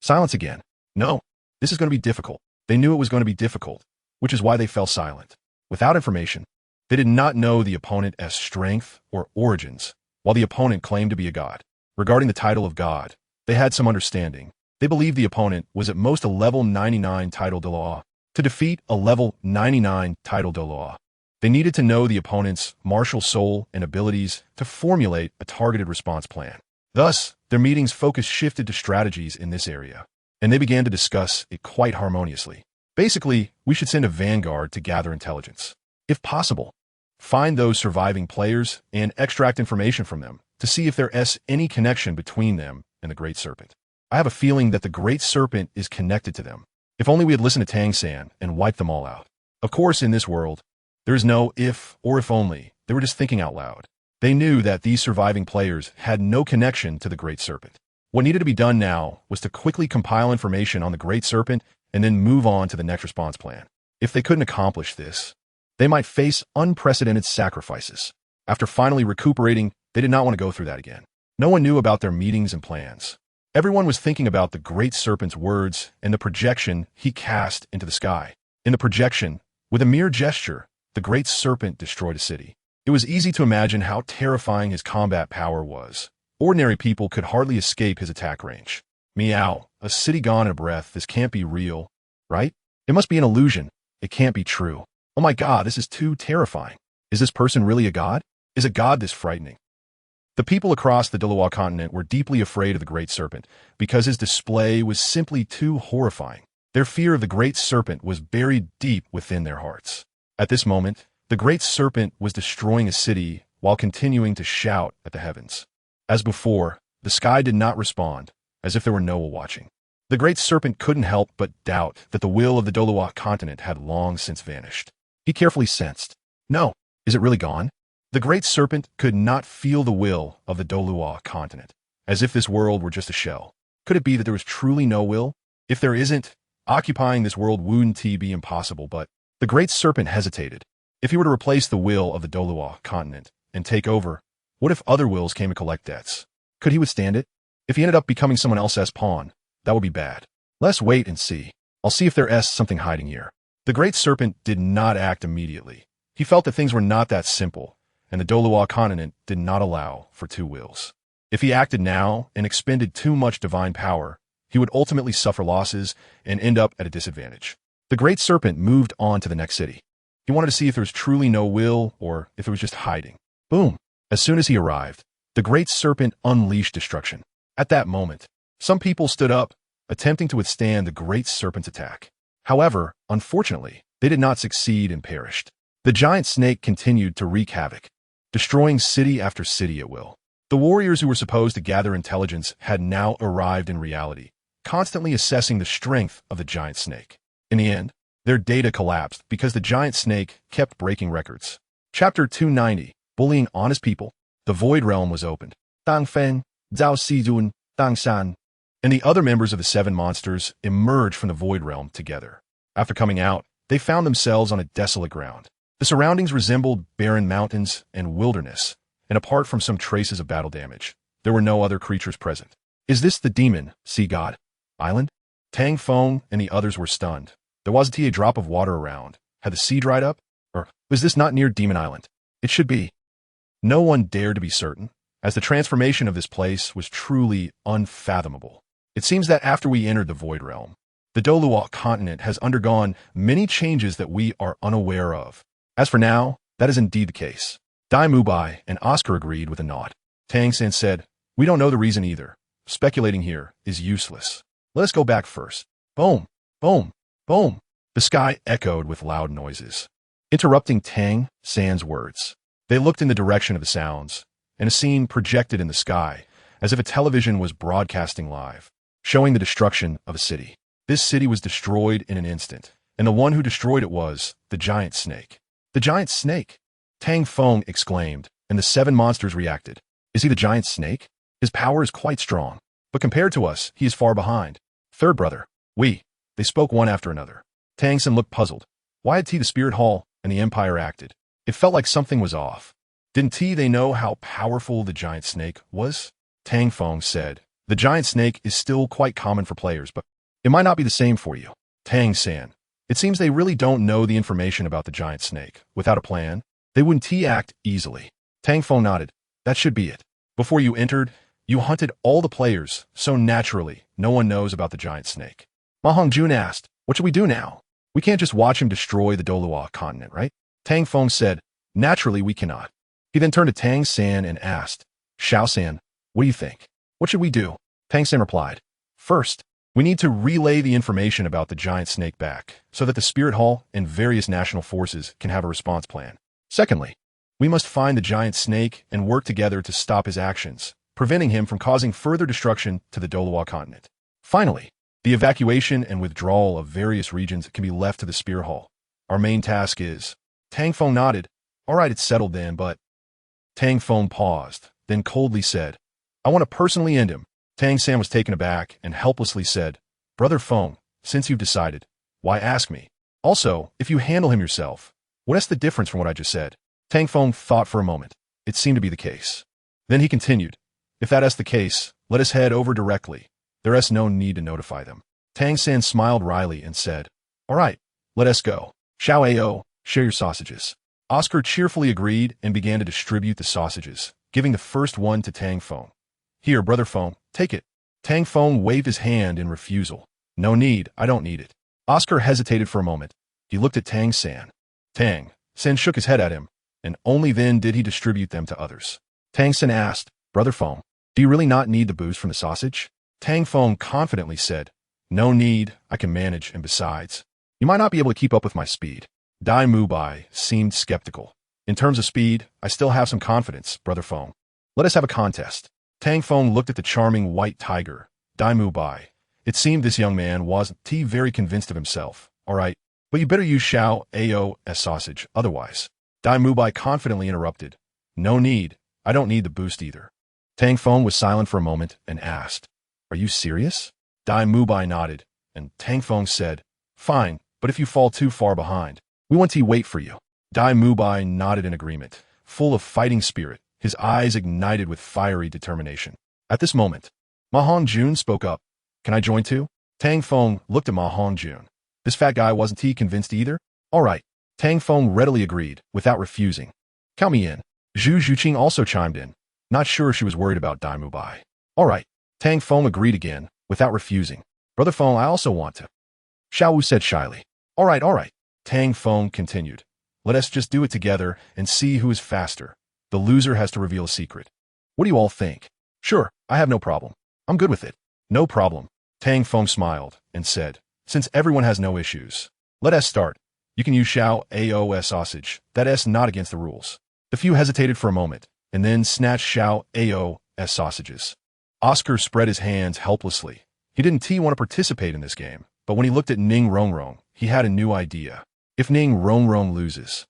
Silence again. No, this is going to be difficult. They knew it was going to be difficult, which is why they fell silent. Without information, they did not know the opponent as strength or origins, while the opponent claimed to be a god. Regarding the title of god, they had some understanding. They believed the opponent was at most a level 99 title Douluo. To defeat a level 99 title Douluo, they needed to know the opponent's martial soul and abilities to formulate a targeted response plan. Thus, their meeting's focus shifted to strategies in this area, and they began to discuss it quite harmoniously. Basically, we should send a vanguard to gather intelligence. If possible, find those surviving players and extract information from them to see if there is any connection between them and the Great Serpent. I have a feeling that the Great Serpent is connected to them. If only we had listened to Tang San and wiped them all out. Of course, in this world, there is no if or if only. They were just thinking out loud. They knew that these surviving players had no connection to the Great Serpent. What needed to be done now was to quickly compile information on the Great Serpent and then move on to the next response plan. If they couldn't accomplish this, they might face unprecedented sacrifices. After finally recuperating, they did not want to go through that again. No one knew about their meetings and plans. Everyone was thinking about the Great Serpent's words and the projection he cast into the sky. In the projection, with a mere gesture, the Great Serpent destroyed a city. It was easy to imagine how terrifying his combat power was. Ordinary people could hardly escape his attack range. Meow, a city gone in a breath. This can't be real, right? It must be an illusion. It can't be true. Oh my God, this is too terrifying. Is this person really a god? Is a god this frightening? The people across the Douluo continent were deeply afraid of the Great Serpent because his display was simply too horrifying. Their fear of the Great Serpent was buried deep within their hearts. At this moment, the Great Serpent was destroying a city while continuing to shout at the heavens. As before, the sky did not respond, as if there were no one watching. The Great Serpent couldn't help but doubt that the will of the Douluo continent had long since vanished. He carefully sensed. No, is it really gone? The Great Serpent could not feel the will of the Douluo continent, as if this world were just a shell. Could it be that there was truly no will? If there isn't, occupying this world wouldn't be impossible, but the Great Serpent hesitated. If he were to replace the will of the Douluo continent and take over, what if other wills came to collect debts? Could he withstand it? If he ended up becoming someone else's pawn, that would be bad. Let's wait and see. I'll see if there's something hiding here. The Great Serpent did not act immediately. He felt that things were not that simple, and the Douluo continent did not allow for two wills. If he acted now and expended too much divine power, he would ultimately suffer losses and end up at a disadvantage. The Great Serpent moved on to the next city. He wanted to see if there was truly no will or if it was just hiding. Boom! As soon as he arrived, the Great Serpent unleashed destruction. At that moment, some people stood up, attempting to withstand the Great Serpent's attack. However, unfortunately, they did not succeed and perished. The giant snake continued to wreak havoc, destroying city after city at will. The warriors who were supposed to gather intelligence had now arrived in reality, constantly assessing the strength of the giant snake. In the end, their data collapsed because the giant snake kept breaking records. Chapter 290, Bullying Honest People. The Void Realm was opened. Tang Feng, Zhao Xijun, Tang San, and the other members of the seven monsters emerged from the Void Realm together. After coming out, they found themselves on a desolate ground. The surroundings resembled barren mountains and wilderness, and apart from some traces of battle damage, there were no other creatures present. Is this the demon, sea god, island? Tang Feng and the others were stunned. There wasn't a drop of water around. Had the sea dried up? Or was this not near Demon Island? It should be. No one dared to be certain, as the transformation of this place was truly unfathomable. It seems that after we entered the Void Realm, the Douluo continent has undergone many changes that we are unaware of. As for now, that is indeed the case. Dai Mubai and Oscar agreed with a nod. Tang San said, "We don't know the reason either. Speculating here is useless. Let us go back first." Boom, boom, boom. The sky echoed with loud noises, interrupting Tang San's words. They looked in the direction of the sounds, and a scene projected in the sky, as if a television was broadcasting live, showing the destruction of a city. This city was destroyed in an instant, and the one who destroyed it was the giant snake. The giant snake! Tang Feng exclaimed, and the seven monsters reacted. Is he the giant snake? His power is quite strong, but compared to us, he is far behind. Third brother, they spoke one after another. Tang San looked puzzled. Why had the Spirit Hall and the Empire acted? It felt like something was off. Didn't they know how powerful the giant snake was? Tang Feng said, the giant snake is still quite common for players, but it might not be the same for you. Tang San, it seems they really don't know the information about the giant snake. Without a plan, they wouldn't act easily. Tang Feng nodded. That should be it. Before you entered, you hunted all the players, so naturally, no one knows about the giant snake. Ma Hongjun asked, what should we do now? We can't just watch him destroy the Douluo continent, right? Tang Feng said, naturally we cannot. He then turned to Tang San and asked, Xiao San, what do you think? What should we do? Tang San replied, first, we need to relay the information about the giant snake back, so that the Spirit Hall and various national forces can have a response plan. Secondly, we must find the giant snake and work together to stop his actions, preventing him from causing further destruction to the Douluo continent. Finally, the evacuation and withdrawal of various regions can be left to the Spirit Hall. Our main task is... Tang Feng nodded. All right, it's settled then, but... Tang Feng paused, then coldly said, I want to personally end him. Tang San was taken aback and helplessly said, Brother Feng, since you've decided, why ask me? Also, if you handle him yourself, what's the difference from what I just said? Tang Feng thought for a moment. It seemed to be the case. Then he continued, if that is the case, let us head over directly. There is no need to notify them. Tang San smiled wryly and said, all right, let us go. Xiao Ao, share your sausages. Oscar cheerfully agreed and began to distribute the sausages, giving the first one to Tang Feng. Here, Brother Feng, take it. Tang Feng waved his hand in refusal. No need, I don't need it. Oscar hesitated for a moment. He looked at Tang San. Tang San shook his head at him, and only then did he distribute them to others. Tang San asked, Brother Feng, do you really not need the boost from the sausage? Tang Feng confidently said, no need, I can manage, and besides, you might not be able to keep up with my speed. Dai Mubai seemed skeptical. In terms of speed, I still have some confidence, Brother Feng. Let us have a contest. Tang Feng looked at the charming white tiger, Dai Mubai. It seemed this young man wasn't very convinced of himself. All right, but you better use Xiao Ao as sausage, otherwise. Dai Mubai confidently interrupted. No need, I don't need the boost either. Tang Feng was silent for a moment and asked, are you serious? Dai Mubai nodded, and Tang Feng said, fine, but if you fall too far behind, we want to wait for you. Dai Mubai nodded in agreement, full of fighting spirit, his eyes ignited with fiery determination. At this moment, Ma Hongjun spoke up. Can I join too? Tang Feng looked at Ma Hongjun. This fat guy wasn't he convinced either? All right. Tang Feng readily agreed, without refusing. Count me in. Zhu Zhuqing also chimed in, not sure she was worried about Dai Mubai. All right. Tang Feng agreed again, without refusing. Brother Feng, I also want to. Xiao Wu said shyly. All right, all right. Tang Feng continued. Let us just do it together and see who is faster. The loser has to reveal a secret. What do you all think? Sure, I have no problem. I'm good with it. No problem. Tang Feng smiled and said, since everyone has no issues, let us start. You can use Xiao Ao's sausage. That S not against the rules. The few hesitated for a moment, and then snatched Xiao Ao's sausages. Oscar spread his hands helplessly. He didn't want to participate in this game, but when he looked at Ning Rongrong, he had a new idea. If Ning Rongrong loses,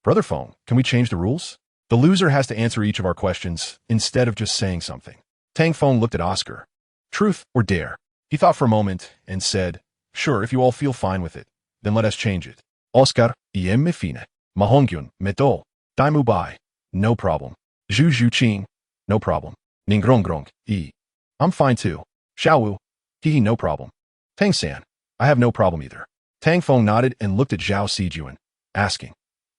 Brother Feng, can we change the rules? The loser has to answer each of our questions instead of just saying something. Tang Feng looked at Oscar. Truth or dare? He thought for a moment and said, sure, if you all feel fine with it, then let us change it. Oscar, Iem me fine. Ma Hongjun, meto. Dai Mubai. No problem. Zhu Zhuqing. No problem. Ning Rongrong, I'm fine too. Xiao Wu. No problem. Tang San. I have no problem either. Tang Feng nodded and looked at Zhao Sijun, asking,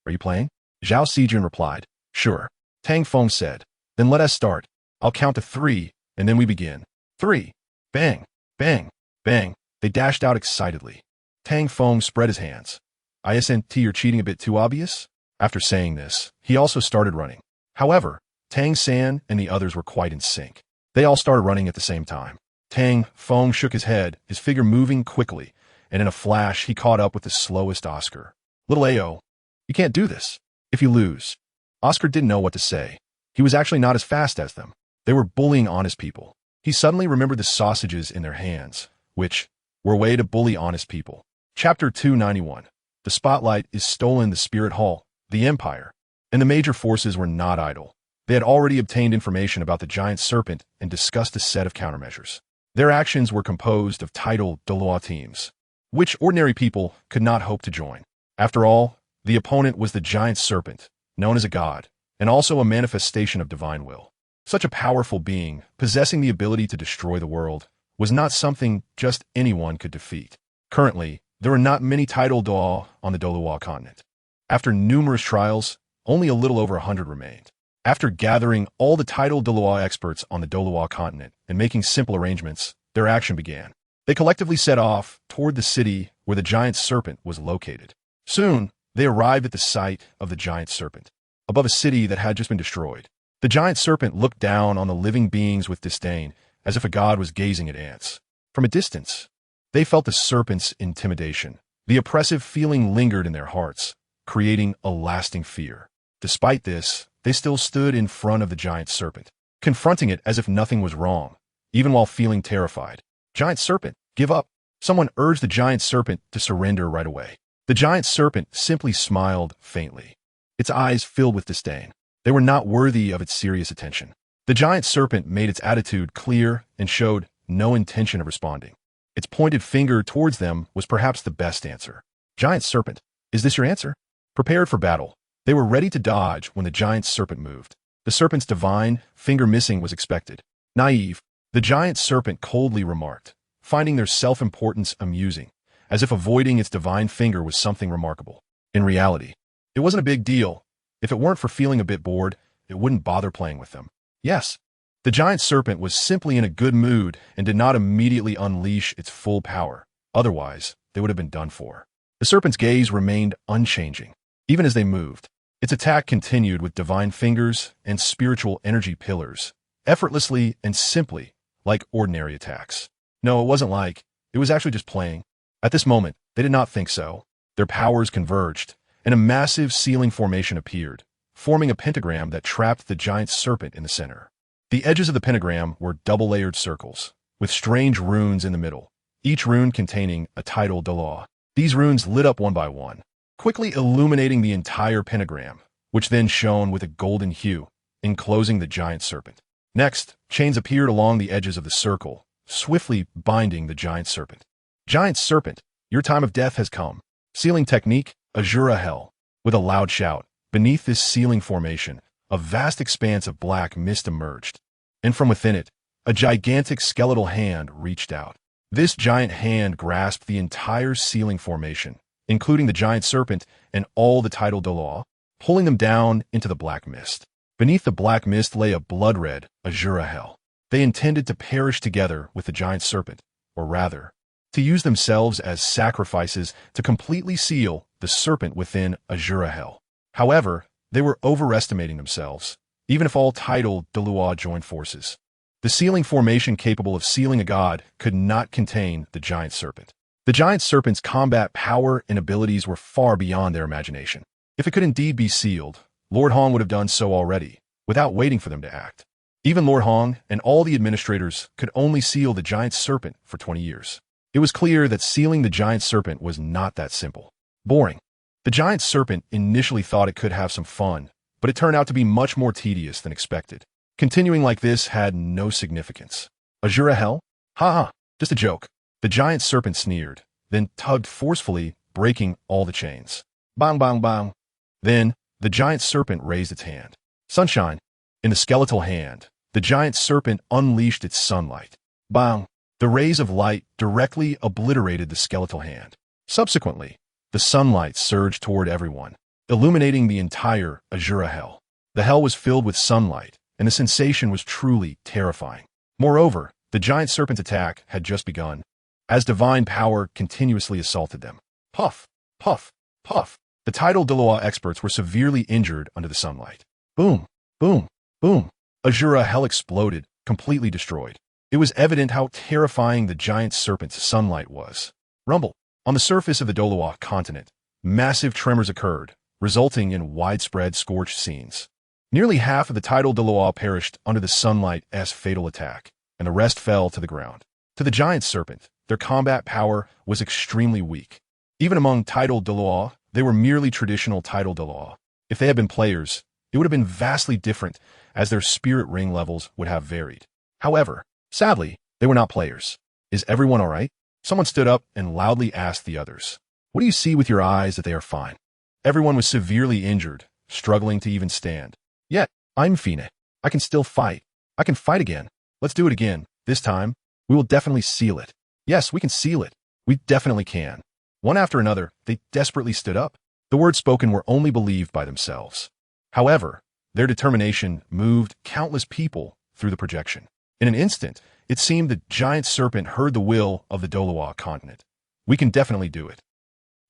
are you playing? Zhao Sijun replied, sure. Tang Feng said, then let us start. I'll count to 3, and then we begin. 3. Bang, bang, bang. They dashed out excitedly. Tang Feng spread his hands. ISNT, you're cheating a bit too obvious? After saying this, he also started running. However, Tang San and the others were quite in sync. They all started running at the same time. Tang Feng shook his head, his figure moving quickly, and in a flash he caught up with the slowest Oscar. Little Ao, you can't do this. If you lose. Oscar didn't know what to say. He was actually not as fast as them. They were bullying honest people. He suddenly remembered the sausages in their hands, which were a way to bully honest people. Chapter 291. The spotlight is stolen. The Spirit Hall, the Empire, and the major forces were not idle. They had already obtained information about the giant serpent and discussed a set of countermeasures. Their actions were composed of titled Douluo teams, which ordinary people could not hope to join. After all, the opponent was the giant serpent, known as a god, and also a manifestation of divine will. Such a powerful being, possessing the ability to destroy the world, was not something just anyone could defeat. Currently, there were not many titled Douluo on the Douluo continent. After numerous trials, only a little over 100 remained. After gathering all the titled Douluo experts on the Douluo continent and making simple arrangements, their action began. They collectively set off toward the city where the giant serpent was located. Soon, they arrived at the site of the giant serpent, above a city that had just been destroyed. The giant serpent looked down on the living beings with disdain, as if a god was gazing at ants. From a distance, they felt the serpent's intimidation. The oppressive feeling lingered in their hearts, creating a lasting fear. Despite this, they still stood in front of the giant serpent, confronting it as if nothing was wrong, even while feeling terrified. Giant serpent, give up. Someone urged the giant serpent to surrender right away. The giant serpent simply smiled faintly. Its eyes filled with disdain. They were not worthy of its serious attention. The giant serpent made its attitude clear and showed no intention of responding. Its pointed finger towards them was perhaps the best answer. Giant serpent, is this your answer? Prepared for battle, they were ready to dodge when the giant serpent moved. The serpent's divine finger missing was expected. Naive, the giant serpent coldly remarked, finding their self-importance amusing, as if avoiding its divine finger was something remarkable. In reality, it wasn't a big deal. If it weren't for feeling a bit bored, it wouldn't bother playing with them. Yes, the giant serpent was simply in a good mood and did not immediately unleash its full power. Otherwise, they would have been done for. The serpent's gaze remained unchanging, even as they moved. Its attack continued with divine fingers and spiritual energy pillars, effortlessly and simply, like ordinary attacks. No, it wasn't like, it was actually just playing. At this moment, they did not think so. Their powers converged, and a massive ceiling formation appeared, forming a pentagram that trapped the giant serpent in the center. The edges of the pentagram were double-layered circles, with strange runes in the middle, each rune containing a title Douluo. These runes lit up one by one, quickly illuminating the entire pentagram, which then shone with a golden hue, enclosing the giant serpent. Next, chains appeared along the edges of the circle, swiftly binding the giant serpent. Giant serpent, your time of death has come. Sealing technique, Azura Hell. With a loud shout, beneath this sealing formation, a vast expanse of black mist emerged, and from within it, a gigantic skeletal hand reached out. This giant hand grasped the entire sealing formation, including the giant serpent and all the tidal Douluo, pulling them down into the black mist. Beneath the black mist lay a blood-red, azura hell. They intended to perish together with the giant serpent, or rather, to use themselves as sacrifices to completely seal the serpent within azura hell. However, they were overestimating themselves, even if all tidal Douluo joined forces. The sealing formation capable of sealing a god could not contain the giant serpent. The giant serpent's combat power and abilities were far beyond their imagination. If it could indeed be sealed, Lord Hong would have done so already, without waiting for them to act. Even Lord Hong and all the administrators could only seal the giant serpent for 20 years. It was clear that sealing the giant serpent was not that simple. Boring. The giant serpent initially thought it could have some fun, but it turned out to be much more tedious than expected. Continuing like this had no significance. Azura hell? Ha ha, just a joke. The giant serpent sneered, then tugged forcefully, breaking all the chains. Bang bang bang. Then, the giant serpent raised its hand. Sunshine. In the skeletal hand, the giant serpent unleashed its sunlight. Bang. The rays of light directly obliterated the skeletal hand. Subsequently, the sunlight surged toward everyone, illuminating the entire azura hell. The hell was filled with sunlight, and the sensation was truly terrifying. Moreover, the giant serpent's attack had just begun, as divine power continuously assaulted them. Puff, puff, puff. The tidal Douluo experts were severely injured under the sunlight. Boom, boom, boom. Azura hell exploded, completely destroyed. It was evident how terrifying the giant serpent's sunlight was. Rumble. On the surface of the Douluo continent, massive tremors occurred, resulting in widespread scorched scenes. Nearly half of the tidal Douluo perished under the sunlight's fatal attack, and the rest fell to the ground. To the giant serpent, their combat power was extremely weak. Even among tidal Douluo, they were merely traditional tidal Douluo. If they had been players, it would have been vastly different, as their spirit ring levels would have varied. However, sadly, they were not players. Is everyone all right? Someone stood up and loudly asked the others. What do you see with your eyes that they are fine? Everyone was severely injured, struggling to even stand. Yet, I'm Fine. I can still fight. I can fight again. Let's do it again. This time, we will definitely seal it. Yes, we can seal it. We definitely can. One after another, they desperately stood up. The words spoken were only believed by themselves. However, their determination moved countless people through the projection. In an instant, it seemed the giant serpent heard the will of the Douluo continent. We can definitely do it.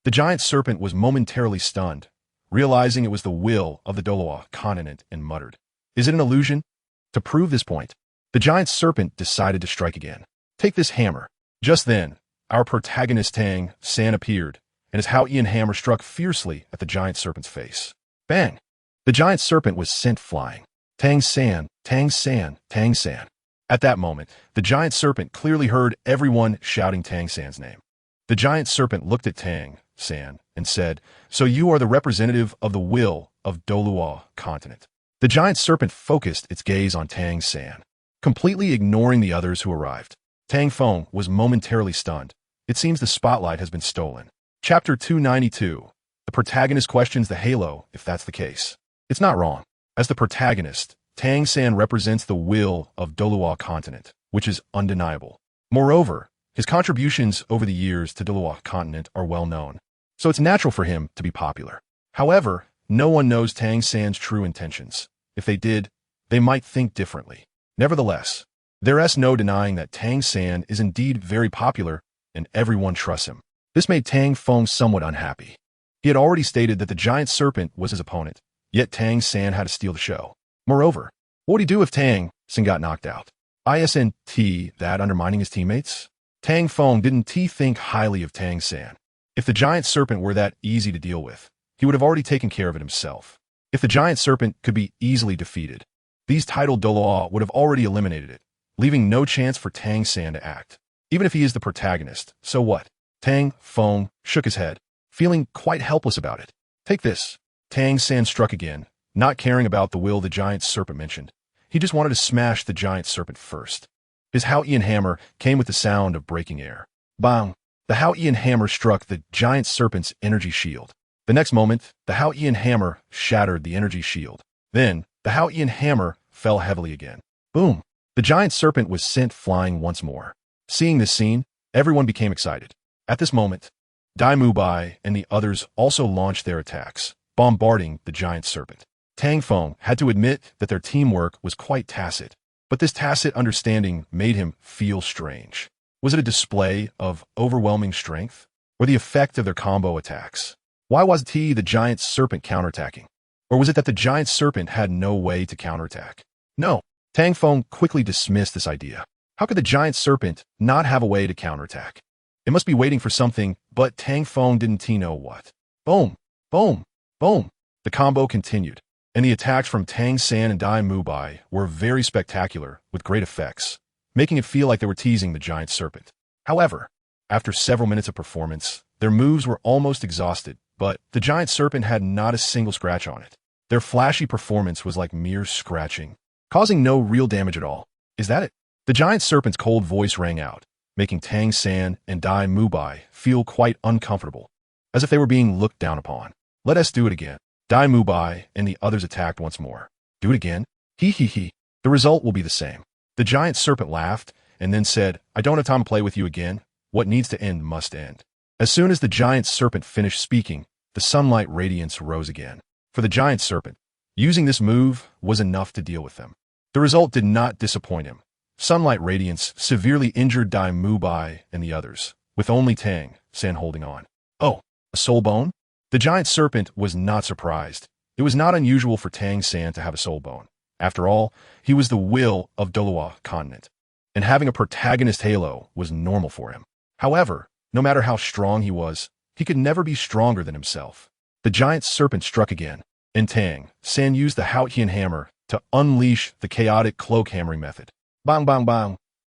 The giant serpent was momentarily stunned, realizing it was the will of the Douluo continent, and muttered, "Is it an illusion?" To prove this point, the giant serpent decided to strike again. Take this hammer. Just then, our protagonist Tang San appeared, and his Hao-Ian hammer struck fiercely at the giant serpent's face. Bang! The giant serpent was sent flying. Tang San, Tang San, Tang San. At that moment, the giant serpent clearly heard everyone shouting Tang San's name. The giant serpent looked at Tang San and said, "So you are the representative of the will of Douluo continent." The giant serpent focused its gaze on Tang San, completely ignoring the others who arrived. Tang Feng was momentarily stunned. It seems the spotlight has been stolen. Chapter 292. The protagonist questions the halo, if that's the case. It's not wrong. As the protagonist, Tang San represents the will of Douluo continent, which is undeniable. Moreover, his contributions over the years to Douluo continent are well known, so it's natural for him to be popular. However, no one knows Tang San's true intentions. If they did, they might think differently. Nevertheless, there is no denying that Tang San is indeed very popular, and everyone trusts him. This made Tang Feng somewhat unhappy. He had already stated that the giant serpent was his opponent, yet Tang San had to steal the show. Moreover, what would he do if Tang San got knocked out? Isn't that undermining his teammates? Tang Feng didn't think highly of Tang San. If the giant serpent were that easy to deal with, he would have already taken care of it himself. If the giant serpent could be easily defeated, these tidal Douluo would have already eliminated it, leaving no chance for Tang San to act. Even if he is the protagonist, so what? Tang Feng shook his head, feeling quite helpless about it. Take this. Tang San struck again, not caring about the will the giant serpent mentioned. He just wanted to smash the giant serpent first. His Hao-Ian hammer came with the sound of breaking air. Bang! The Hao-Ian hammer struck the giant serpent's energy shield. The next moment, the Hao-Ian hammer shattered the energy shield. Then, the Hao-Ian hammer fell heavily again. Boom! The giant serpent was sent flying once more. Seeing this scene, everyone became excited. At this moment, Dai Mubai and the others also launched their attacks, bombarding the giant serpent. Tang Feng had to admit that their teamwork was quite tacit, but this tacit understanding made him feel strange. Was it a display of overwhelming strength, or the effect of their combo attacks? Why was the giant serpent counterattacking? Or was it that the giant serpent had no way to counterattack? No. Tang Feng quickly dismissed this idea. How could the giant serpent not have a way to counterattack? It must be waiting for something, but Tang Feng didn't know what. Boom! Boom! Boom! The combo continued, and the attacks from Tang San and Dai Mubai were very spectacular, with great effects, making it feel like they were teasing the giant serpent. However, after several minutes of performance, their moves were almost exhausted, but the giant serpent had not a single scratch on it. Their flashy performance was like mere scratching, causing no real damage at all. Is that it? The giant serpent's cold voice rang out, making Tang San and Dai Mubai feel quite uncomfortable, as if they were being looked down upon. Let us do it again. Dai Mubai and the others attacked once more. Do it again? He. The result will be the same. The giant serpent laughed and then said, I don't have time to play with you again. What needs to end must end. As soon as the giant serpent finished speaking, the sunlight radiance rose again. For the giant serpent, using this move was enough to deal with them. The result did not disappoint him. Sunlight radiance severely injured Dai Mubai and the others, with only Tang San holding on. Oh, a soul bone? The giant serpent was not surprised. It was not unusual for Tang San to have a soul bone. After all, he was the will of Douluo continent, and having a protagonist halo was normal for him. However, no matter how strong he was, he could never be stronger than himself. The giant serpent struck again, and Tang San used the Hao-Ian hammer to unleash the chaotic cloak hammering method. Bang, bang, bang.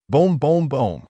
Boom, boom, boom.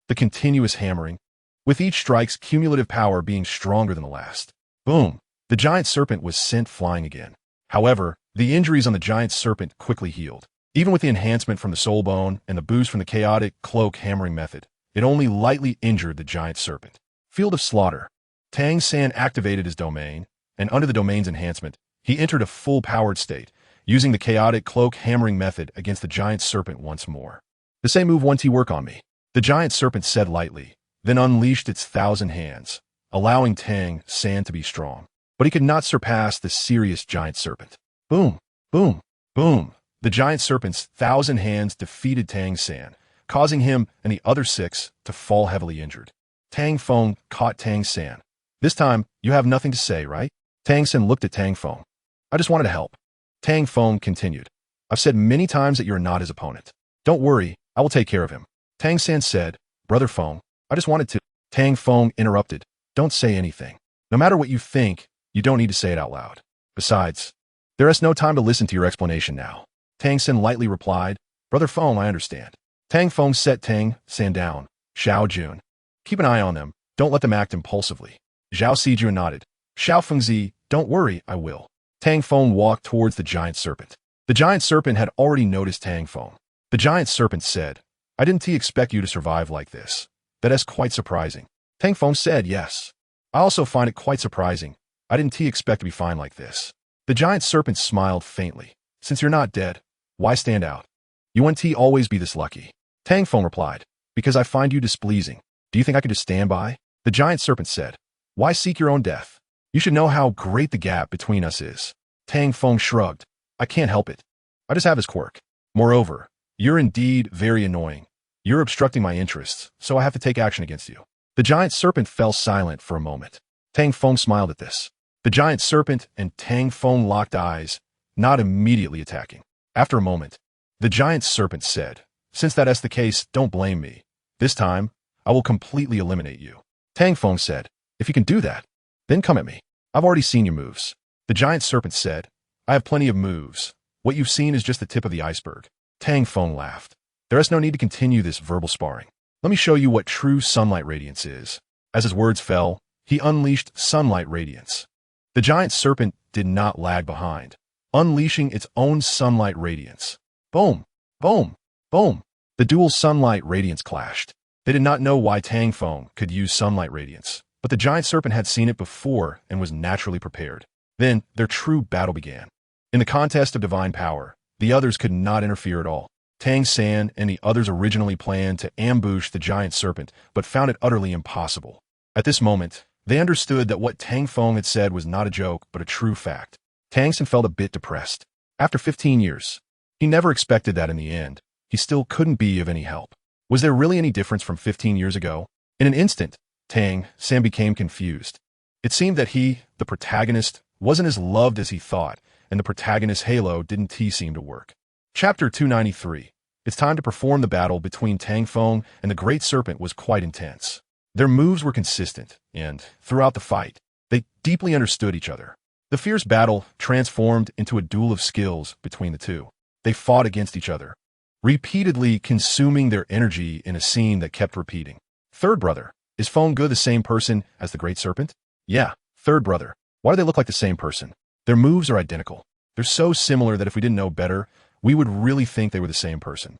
The continuous hammering, with each strike's cumulative power being stronger than the last. Boom. The giant serpent was sent flying again. However, the injuries on the giant serpent quickly healed. Even with the enhancement from the soul bone and the boost from the chaotic cloak hammering method, it only lightly injured the giant serpent. Field of Slaughter. Tang San activated his domain, and under the domain's enhancement, he entered a full-powered state, using the chaotic cloak hammering method against the giant serpent once more. The same move won't work on me, the giant serpent said lightly, then unleashed its 1,000 hands, allowing Tang San to be strong. But he could not surpass the serious giant serpent. Boom, boom, boom. The giant serpent's 1,000 hands defeated Tang San, causing him and the other 6 to fall heavily injured. Tang Feng caught Tang San. This time, you have nothing to say, right? Tang San looked at Tang Feng. I just wanted to help. Tang Feng continued. I've said many times that you're not his opponent. Don't worry, I will take care of him. Tang San said, Brother Feng, I just wanted to. Tang Feng interrupted. Don't say anything. No matter what you think, you don't need to say it out loud. Besides, there is no time to listen to your explanation now. Tang San lightly replied, Brother Feng, I understand. Tang Feng set Tang San down. Xiao Jun. Keep an eye on them. Don't let them act impulsively. Zhao Sijun nodded. Xiao Fengzi, don't worry, I will. Tang Feng walked towards the giant serpent. The giant serpent had already noticed Tang Feng. The giant serpent said, I didn't expect you to survive like this. That is quite surprising. Tang Feng said, yes. I also find it quite surprising. I didn't expect to be fine like this. The giant serpent smiled faintly. Since you're not dead, why stand out? You wouldn't always be this lucky. Tang Feng replied, because I find you displeasing. Do you think I could just stand by? The giant serpent said, why seek your own death? You should know how great the gap between us is. Tang Feng shrugged. I can't help it. I just have his quirk. Moreover, you're indeed very annoying. You're obstructing my interests, so I have to take action against you. The giant serpent fell silent for a moment. Tang Feng smiled at this. The giant serpent and Tang Feng locked eyes, not immediately attacking. After a moment, the giant serpent said, since that is the case, don't blame me. This time, I will completely eliminate you. Tang Feng said, if you can do that, then come at me. I've already seen your moves. The giant serpent said, I have plenty of moves. What you've seen is just the tip of the iceberg. Tang Feng laughed. There is no need to continue this verbal sparring. Let me show you what true sunlight radiance is. As his words fell, he unleashed sunlight radiance. The giant serpent did not lag behind, unleashing its own sunlight radiance. Boom, boom, boom. The dual sunlight radiance clashed. They did not know why Tang Feng could use sunlight radiance, But the giant serpent had seen it before and was naturally prepared. Then, their true battle began. In the contest of divine power, the others could not interfere at all. Tang San and the others originally planned to ambush the giant serpent, but found it utterly impossible. At this moment, they understood that what Tang Feng had said was not a joke, but a true fact. Tang San felt a bit depressed. After 15 years, he never expected that in the end, he still couldn't be of any help. Was there really any difference from 15 years ago? In an instant, Tang San became confused. It seemed that he, the protagonist, wasn't as loved as he thought, and the protagonist's halo didn't seem to work. Chapter 293. It's time to perform the battle between Tang Feng and the Great Serpent was quite intense. Their moves were consistent, and, throughout the fight, they deeply understood each other. The fierce battle transformed into a duel of skills between the two. They fought against each other, repeatedly consuming their energy in a scene that kept repeating. Third brother, is Feng Ge the same person as the Great Serpent? Yeah, third brother. Why do they look like the same person? Their moves are identical. They're so similar that if we didn't know better, we would really think they were the same person.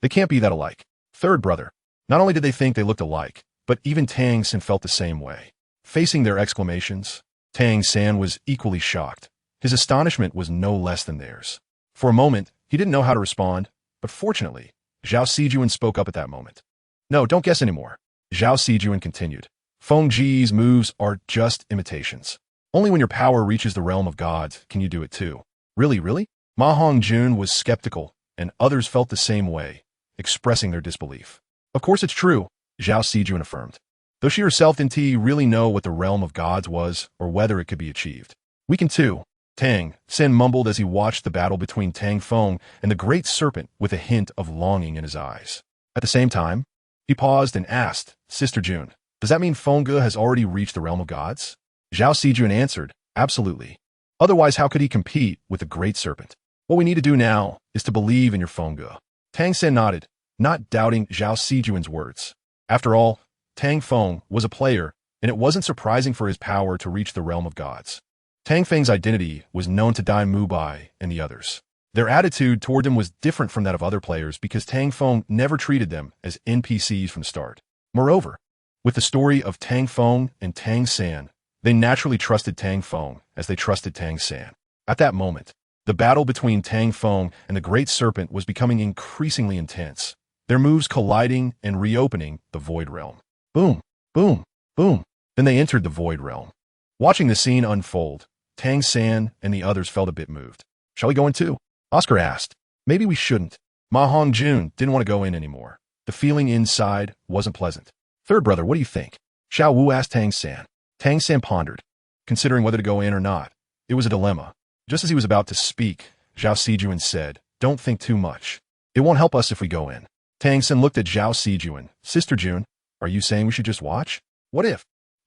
They can't be that alike. Third brother. Not only did they think they looked alike, but even Tang San felt the same way. Facing their exclamations, Tang San was equally shocked. His astonishment was no less than theirs. For a moment, he didn't know how to respond, but fortunately, Zhao Sijuan spoke up at that moment. No, don't guess anymore. Zhao Sijuan continued. Feng Ji's moves are just imitations. Only when your power reaches the realm of gods can you do it too. Really? Ma Hongjun was skeptical, and others felt the same way, expressing their disbelief. Of course it's true, Zhao Sijuan affirmed. Though she herself didn't really know what the realm of gods was or whether it could be achieved. We can too, Tang San mumbled as he watched the battle between Tang Feng and the Great Serpent with a hint of longing in his eyes. At the same time, he paused and asked, Sister June, does that mean Feng Ge has already reached the realm of gods? Zhao Sijuan answered, absolutely. Otherwise, how could he compete with the Great Serpent? What we need to do now is to believe in your Feng Ge. Tang San nodded, not doubting Zhao Sijuan's words. After all, Tang Feng was a player, and it wasn't surprising for his power to reach the realm of gods. Tang Feng's identity was known to Dai Mubai and the others. Their attitude toward him was different from that of other players because Tang Feng never treated them as NPCs from the start. Moreover, with the story of Tang Feng and Tang San, they naturally trusted Tang Feng as they trusted Tang San. At that moment, the battle between Tang Feng and the Great Serpent was becoming increasingly intense, their moves colliding and reopening the Void Realm. Boom, boom, boom. Then they entered the Void Realm. Watching the scene unfold, Tang San and the others felt a bit moved. Shall we go in too? Oscar asked. Maybe we shouldn't. Ma Hongjun didn't want to go in anymore. The feeling inside wasn't pleasant. Third brother, what do you think? Xiao Wu asked Tang San. Tang San pondered, considering whether to go in or not. It was a dilemma. Just as he was about to speak, Zhao Sijuan said, don't think too much. It won't help us if we go in. Tang San looked at Zhao Sijuan. Sister June, are you saying we should just watch? What if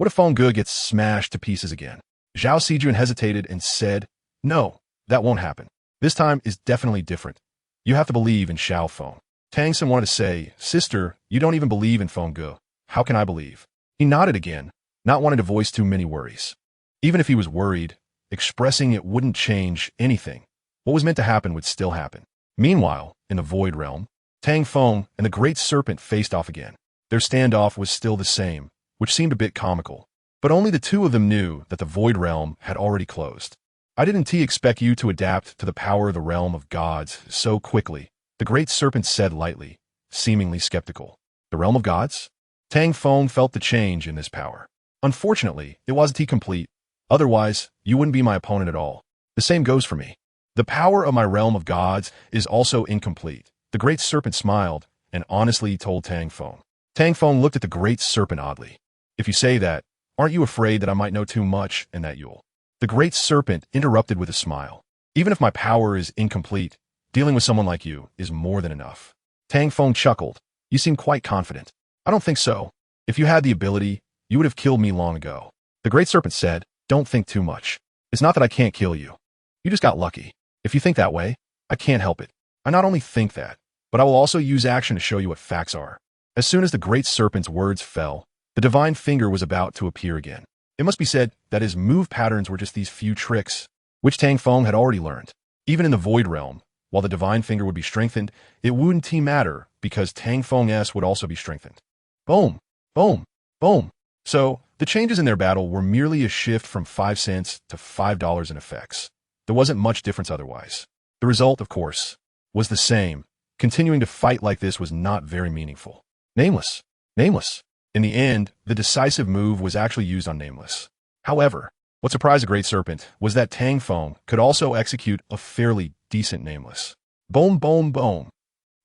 Feng Ge gets smashed to pieces again? Zhao Sijuan hesitated and said, no, that won't happen. This time is definitely different. You have to believe in Xiao Feng. Tang San wanted to say, sister, you don't even believe in Feng Ge. How can I believe? He nodded again, not wanting to voice too many worries. Even if he was worried, expressing it wouldn't change anything. What was meant to happen would still happen. Meanwhile, in the Void Realm, Tang Feng and the Great Serpent faced off again. Their standoff was still the same, which seemed a bit comical. But only the two of them knew that the Void Realm had already closed. I didn't expect you to adapt to the power of the realm of gods so quickly, the Great Serpent said lightly, seemingly skeptical. The realm of gods? Tang Feng felt the change in this power. Unfortunately, it wasn't complete. Otherwise, you wouldn't be my opponent at all. The same goes for me. The power of my realm of gods is also incomplete. The Great Serpent smiled and honestly told Tang Feng. Tang Feng looked at the Great Serpent oddly. If you say that, aren't you afraid that I might know too much and that you'll... The Great Serpent interrupted with a smile. Even if my power is incomplete, dealing with someone like you is more than enough. Tang Feng chuckled. You seem quite confident. I don't think so. If you had the ability, you would have killed me long ago. The Great Serpent said, don't think too much. It's not that I can't kill you. You just got lucky. If you think that way, I can't help it. I not only think that, but I will also use action to show you what facts are. As soon as the Great Serpent's words fell, the divine finger was about to appear again. It must be said that his move patterns were just these few tricks, which Tang Feng had already learned. Even in the Void Realm, while the divine finger would be strengthened, it wouldn't matter because Tang Feng's would also be strengthened. Boom, boom, boom. So, The changes in their battle were merely a shift from 5 cents to $5 in effects. There wasn't much difference otherwise. The result, of course, was the same. Continuing to fight like this was not very meaningful. Nameless. Nameless. In the end, the decisive move was actually used on Nameless. However, what surprised the Great Serpent was that Tang Feng could also execute a fairly decent Nameless. Boom, boom, boom.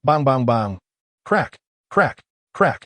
Bang, bang, bang. Crack, crack, crack.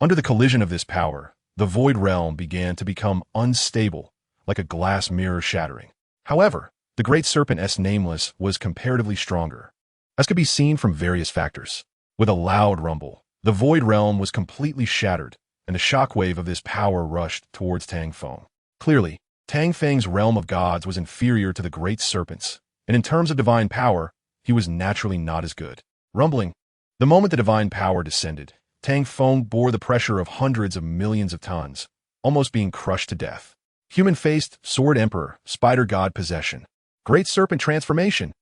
Under the collision of this power, the Void Realm began to become unstable, like a glass mirror shattering. However, the Great Serpent's Nameless was comparatively stronger, as could be seen from various factors. With a loud rumble, the Void Realm was completely shattered, and the shockwave of this power rushed towards Tang Feng. Clearly, Tang Feng's realm of gods was inferior to the Great Serpent's, and in terms of divine power, he was naturally not as good. Rumbling. The moment the divine power descended, Tang Feng bore the pressure of hundreds of millions of tons, almost being crushed to death. Human-faced, Sword Emperor, Spider God possession. Great Serpent transformation.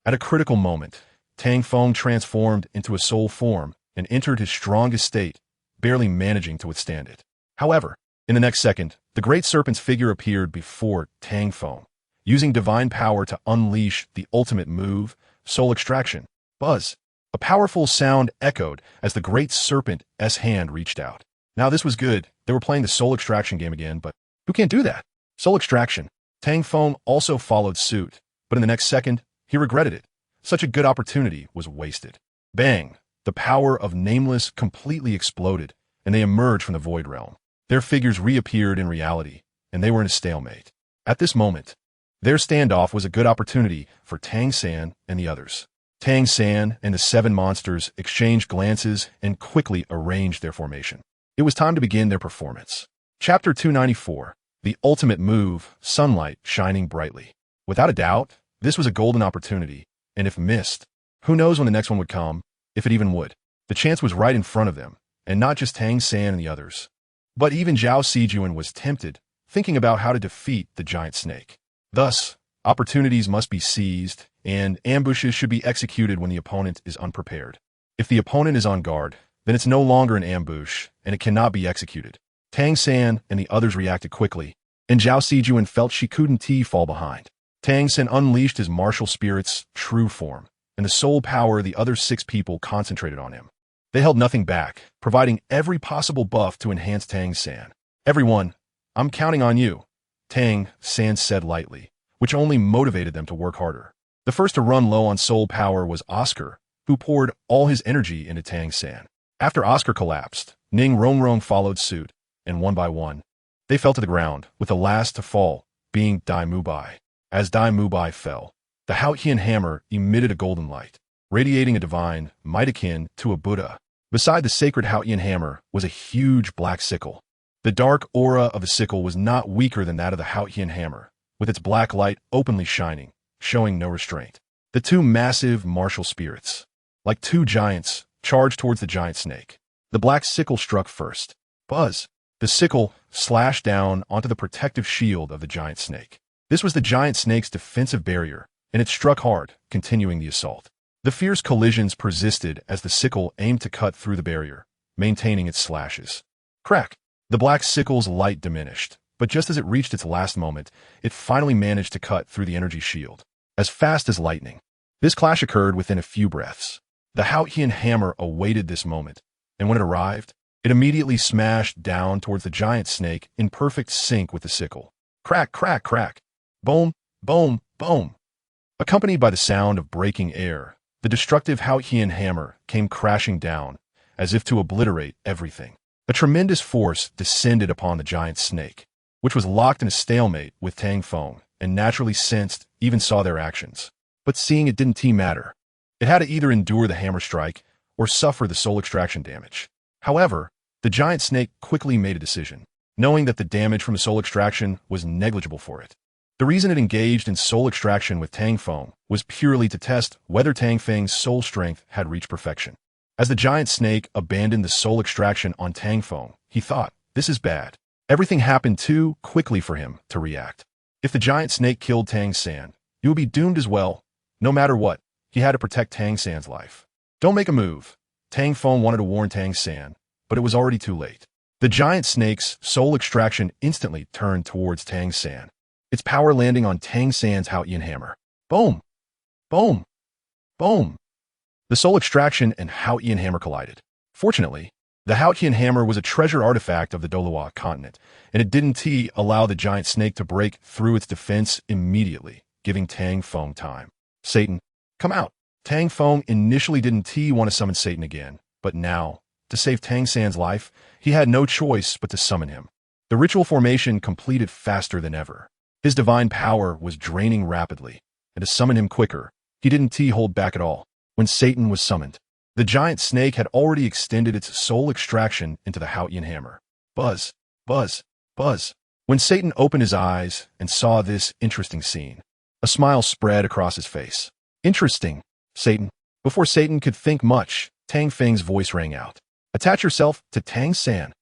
At a critical moment, Tang Feng transformed into a soul form and entered his strongest state, barely managing to withstand it. However, in the next second, the Great Serpent's figure appeared before Tang Feng, using divine power to unleash the ultimate move, Soul Extraction. Buzz. A powerful sound echoed as the Great Serpent's hand reached out. Now this was good. They were playing the Soul Extraction game again, but who can't do that? Soul Extraction. Tang Feng also followed suit, but in the next second, he regretted it. Such a good opportunity was wasted. Bang! The power of Nameless completely exploded, and they emerged from the Void Realm. Their figures reappeared in reality, and they were in a stalemate. At this moment, their standoff was a good opportunity for Tang San and the others. Tang San and the 7 monsters exchanged glances and quickly arranged their formation. It was time to begin their performance. Chapter 294, The Ultimate Move, Sunlight Shining Brightly. Without a doubt, this was a golden opportunity, and if missed, who knows when the next one would come, if it even would. The chance was right in front of them, and not just Tang San and the others. But even Zhao Sijuan was tempted, thinking about how to defeat the giant snake. Thus, opportunities must be seized, and ambushes should be executed when the opponent is unprepared. If the opponent is on guard, then it's no longer an ambush, and it cannot be executed. Tang San and the others reacted quickly, and Zhao Sijuan felt she couldn't fall behind. Tang San unleashed his martial spirit's true form, and the soul power of the other 6 people concentrated on him. They held nothing back, providing every possible buff to enhance Tang San. Everyone, I'm counting on you, Tang San said lightly, which only motivated them to work harder. The first to run low on soul power was Oscar, who poured all his energy into Tang San. After Oscar collapsed, Ning Rongrong followed suit, and one by one, they fell to the ground, with the last to fall being Dai Mubai. As Dai Mubai fell, the Haotian hammer emitted a golden light, radiating a divine might akin to a Buddha. Beside the sacred Haotian hammer was a huge black sickle. The dark aura of the sickle was not weaker than that of the Haotian hammer, with its black light openly shining, showing no restraint. The 2 massive martial spirits, like 2 giants, charged towards the giant snake. The black sickle struck first. Buzz! The sickle slashed down onto the protective shield of the giant snake. This was the giant snake's defensive barrier, and it struck hard, continuing the assault. The fierce collisions persisted as the sickle aimed to cut through the barrier, maintaining its slashes. Crack! The black sickle's light diminished, but just as it reached its last moment, it finally managed to cut through the energy shield, as fast as lightning. This clash occurred within a few breaths. The Haotian hammer awaited this moment, and when it arrived, it immediately smashed down towards the giant snake in perfect sync with the sickle. Crack, crack, crack! Boom, boom, boom! Accompanied by the sound of breaking air, the destructive Haotian hammer came crashing down, as if to obliterate everything. A tremendous force descended upon the giant snake, which was locked in a stalemate with Tang Feng, and naturally sensed, even saw their actions. But seeing it didn't matter. It had to either endure the hammer strike, or suffer the soul extraction damage. However, the giant snake quickly made a decision, knowing that the damage from the soul extraction was negligible for it. The reason it engaged in soul extraction with Tang Feng was purely to test whether Tang Feng's soul strength had reached perfection. As the giant snake abandoned the soul extraction on Tang Feng, he thought, this is bad. Everything happened too quickly for him to react. If the giant snake killed Tang San, he would be doomed as well. No matter what, he had to protect Tang San's life. Don't make a move. Tang Feng wanted to warn Tang San, but it was already too late. The giant snake's soul extraction instantly turned towards Tang San, its power landing on Tang San's Haotian hammer. Boom! Boom! Boom! The soul extraction and Haotian hammer collided. Fortunately, the Haotian hammer was a treasure artifact of the Douluo continent, and it didn't allow the giant snake to break through its defense immediately, giving Tang Feng time. Satan, come out! Tang Feng initially didn't want to summon Satan again, but now, to save Tang San's life, he had no choice but to summon him. The ritual formation completed faster than ever. His divine power was draining rapidly, and to summon him quicker, he didn't hold back at all. When Satan was summoned, the giant snake had already extended its soul extraction into the Haotian hammer. Buzz, buzz, buzz. When Satan opened his eyes and saw this interesting scene, a smile spread across his face. Interesting, Satan. Before Satan could think much, Tang Feng's voice rang out. Attach yourself to Tang San.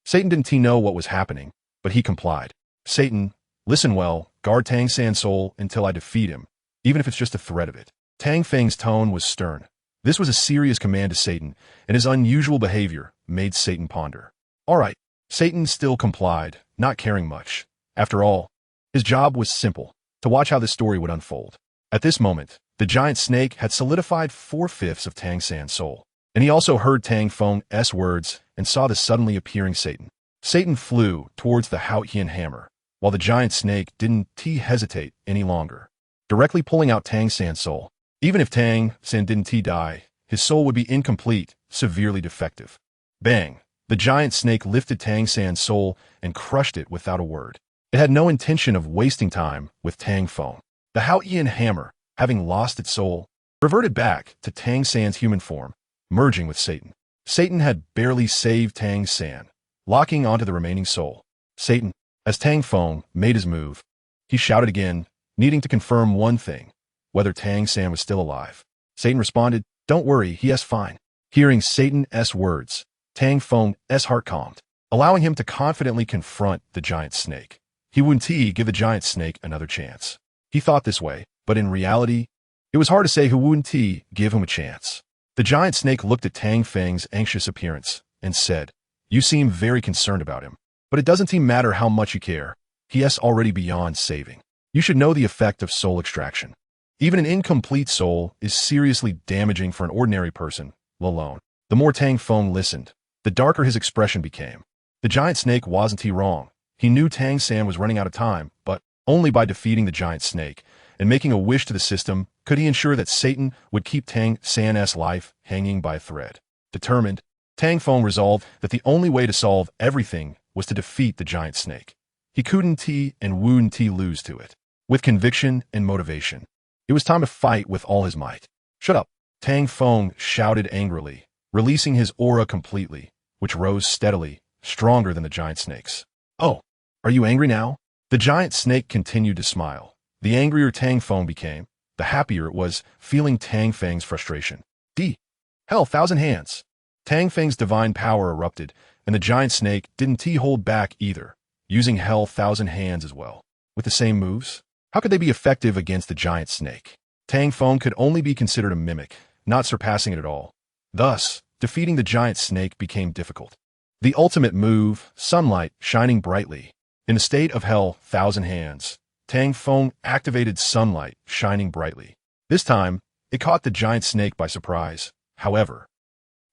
Satan didn't know what was happening, but he complied. Satan, listen well, guard Tang San's soul until I defeat him, even if it's just a threat of it. Tang Feng's tone was stern. This was a serious command to Satan, and his unusual behavior made Satan ponder. All right, Satan still complied, not caring much. After all, his job was simple, to watch how this story would unfold. At this moment, the giant snake had solidified 4/5 of Tang San's soul, and he also heard Tang Feng's words and saw the suddenly appearing Satan. Satan flew towards the Haotian hammer, while the giant snake didn't hesitate any longer, directly pulling out Tang San's soul. Even if Tang San didn't die, his soul would be incomplete, severely defective. Bang! The giant snake lifted Tang San's soul and crushed it without a word. It had no intention of wasting time with Tang Feng. The Haotian hammer, having lost its soul, reverted back to Tang San's human form, merging with Satan. Satan had barely saved Tang San, locking onto the remaining soul. Satan, as Tang Feng made his move, he shouted again, needing to confirm one thing, whether Tang San was still alive. Satan responded, "Don't worry, he is fine." Hearing Satan's words, Tang Feng's heart calmed, allowing him to confidently confront the giant snake. He wouldn't give the giant snake another chance. He thought this way, but in reality, it was hard to say who wouldn't give him a chance. The giant snake looked at Tang Feng's anxious appearance and said, "You seem very concerned about him, but it doesn't matter how much you care. He is already beyond saving. You should know the effect of soul extraction. Even an incomplete soul is seriously damaging for an ordinary person, alone." The more Tang Feng listened, the darker his expression became. The giant snake wasn't wrong. He knew Tang San was running out of time, but only by defeating the giant snake and making a wish to the system could he ensure that Satan would keep Tang San's life hanging by a thread. Determined, Tang Feng resolved that the only way to solve everything was to defeat the giant snake. He couldn't and wouldn't lose to it. With conviction and motivation, it was time to fight with all his might. "Shut up!" Tang Feng shouted angrily, releasing his aura completely, which rose steadily, stronger than the giant snake's. "Oh, are you angry now?" The giant snake continued to smile. The angrier Tang Feng became, the happier it was, feeling Tang Feng's frustration. Hell, 1,000 hands! Tang Feng's divine power erupted, and the giant snake didn't hold back either, using Hell 1,000 hands as well. With the same moves, how could they be effective against the giant snake? Tang Feng could only be considered a mimic, not surpassing it at all. Thus, defeating the giant snake became difficult. The ultimate move, sunlight shining brightly. In a state of Hell 1,000 hands, Tang Feng activated sunlight shining brightly. This time, it caught the giant snake by surprise. However,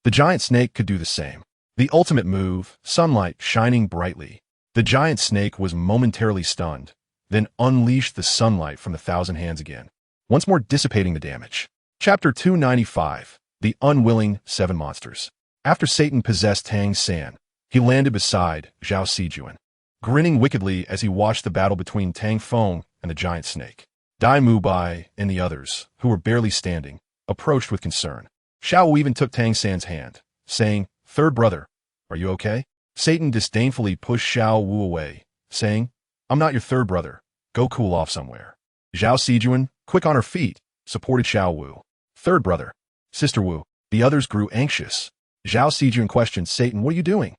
the giant snake could do the same. The ultimate move, sunlight shining brightly. The giant snake was momentarily stunned, then unleashed the sunlight from the 1,000 hands again, once more dissipating the damage. Chapter 295, The Unwilling 7 Monsters. After Satan possessed Tang San, he landed beside Zhao Sijuan, grinning wickedly as he watched the battle between Tang Feng and the giant snake. Dai Mubai and the others, who were barely standing, approached with concern. Xiao Wu even took Tang San's hand, saying, "Third brother, are you okay?" Satan disdainfully pushed Xiao Wu away, saying, "I'm not your third brother. Go cool off somewhere." Zhao Sijuan, quick on her feet, supported Xiao Wu. "Third brother, Sister Wu." The others grew anxious. Zhao Sijuan questioned Satan, "What are you doing?"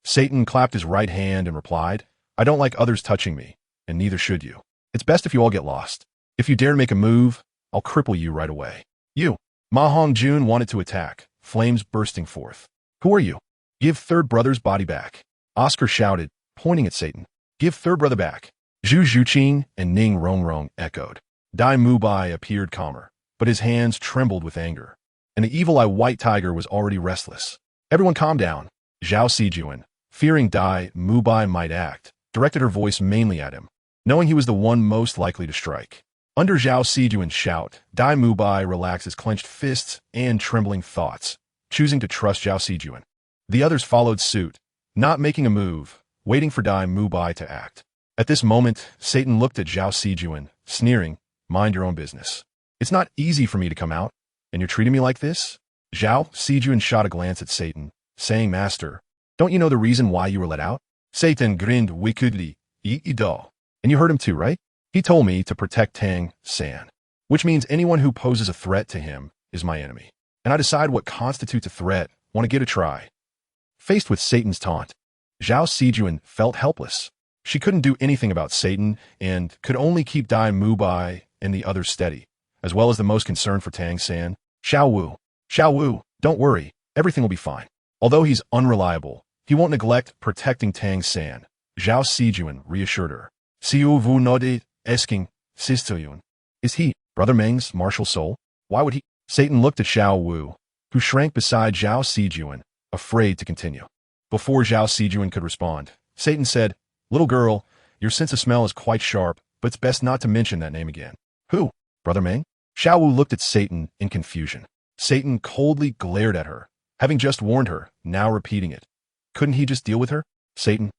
Satan clapped his right hand and replied, "I don't like others touching me, and neither should you. It's best if you all get lost. If you dare to make a move, I'll cripple you right away." "You." Ma Hongjun wanted to attack, flames bursting forth. "Who are you? Give third brother's body back." Oscar shouted, pointing at Satan. Give third brother back. Zhu Zhuqing and Ning Rongrong echoed. Dai Mubai appeared calmer, but his hands trembled with anger, and the evil-eye white tiger was already restless. Everyone calm down. Zhao Sijuan, fearing Dai Mubai might act, directed her voice mainly at him, knowing he was the one most likely to strike. Under Zhao Sijuan's shout, Dai Mubai relaxed his clenched fists and trembling thoughts, choosing to trust Zhao Sijuan. The others followed suit, not making a move, waiting for Dai Mubai to act. At this moment, Satan looked at Zhao Sijuan, sneering, mind your own business. It's not easy for me to come out, and you're treating me like this? Zhao Sijuan shot a glance at Satan, saying, Master, don't you know the reason why you were let out? Satan grinned wickedly, and you heard him too, right? He told me to protect Tang San, which means anyone who poses a threat to him is my enemy. And I decide what constitutes a threat. Want to give it a try? Faced with Satan's taunt, Zhao Sijuan felt helpless. She couldn't do anything about Satan and could only keep Dai Mubai and the others steady, as well as the most concerned for Tang San. Xiao Wu, don't worry, everything will be fine. Although he's unreliable, he won't neglect protecting Tang San. Zhao Sijuan reassured her. Xiu Wu nodded, asking, Sistoyun, is he Brother Meng's martial soul? Why would he? Satan looked at Xiao Wu, who shrank beside Zhao Sijuan, afraid to continue. Before Zhao Sijuan could respond, Satan said, Little girl, your sense of smell is quite sharp, but it's best not to mention that name again. Who? Brother Meng? Xiao Wu looked at Satan in confusion. Satan coldly glared at her, having just warned her, now repeating it. Couldn't he just deal with her? Satan?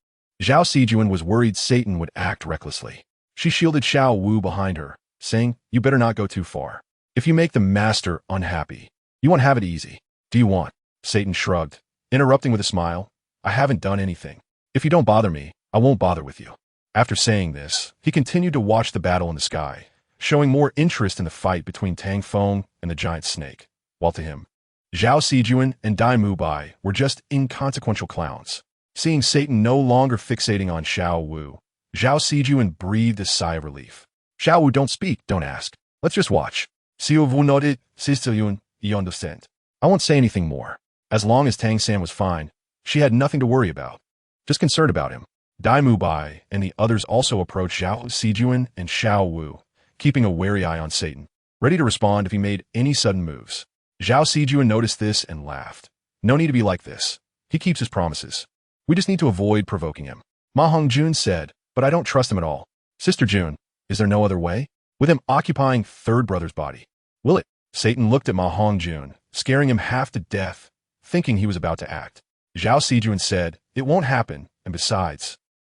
Zhao Sijuan was worried Satan would act recklessly. She shielded Xiao Wu behind her, saying, You better not go too far. If you make the master unhappy, you won't have it easy. Do you want? Satan shrugged, interrupting with a smile. I haven't done anything. If you don't bother me, I won't bother with you. After saying this, he continued to watch the battle in the sky, showing more interest in the fight between Tang Feng and the giant snake, while to him, Zhao Sijuan and Dai Mubai were just inconsequential clowns. Seeing Satan no longer fixating on Xiao Wu, Zhao Sijuan breathed a sigh of relief. Xiao Wu, don't speak, don't ask. Let's just watch. Xiu Wu nodded, Sistoyun, you understand. I won't say anything more. As long as Tang San was fine, she had nothing to worry about. Just concerned about him. Dai Mubai and the others also approached Zhao Sijuan and Xiao Wu, keeping a wary eye on Satan, ready to respond if he made any sudden moves. Zhao Sijuan noticed this and laughed. No need to be like this. He keeps his promises. We just need to avoid provoking him. Ma Hongjun said, but I don't trust him at all. Sister June, is there no other way? With him occupying third brother's body. Will it? Satan looked at Ma Hongjun, scaring him half to death, thinking he was about to act. Zhao Sijuan said, it won't happen, and besides,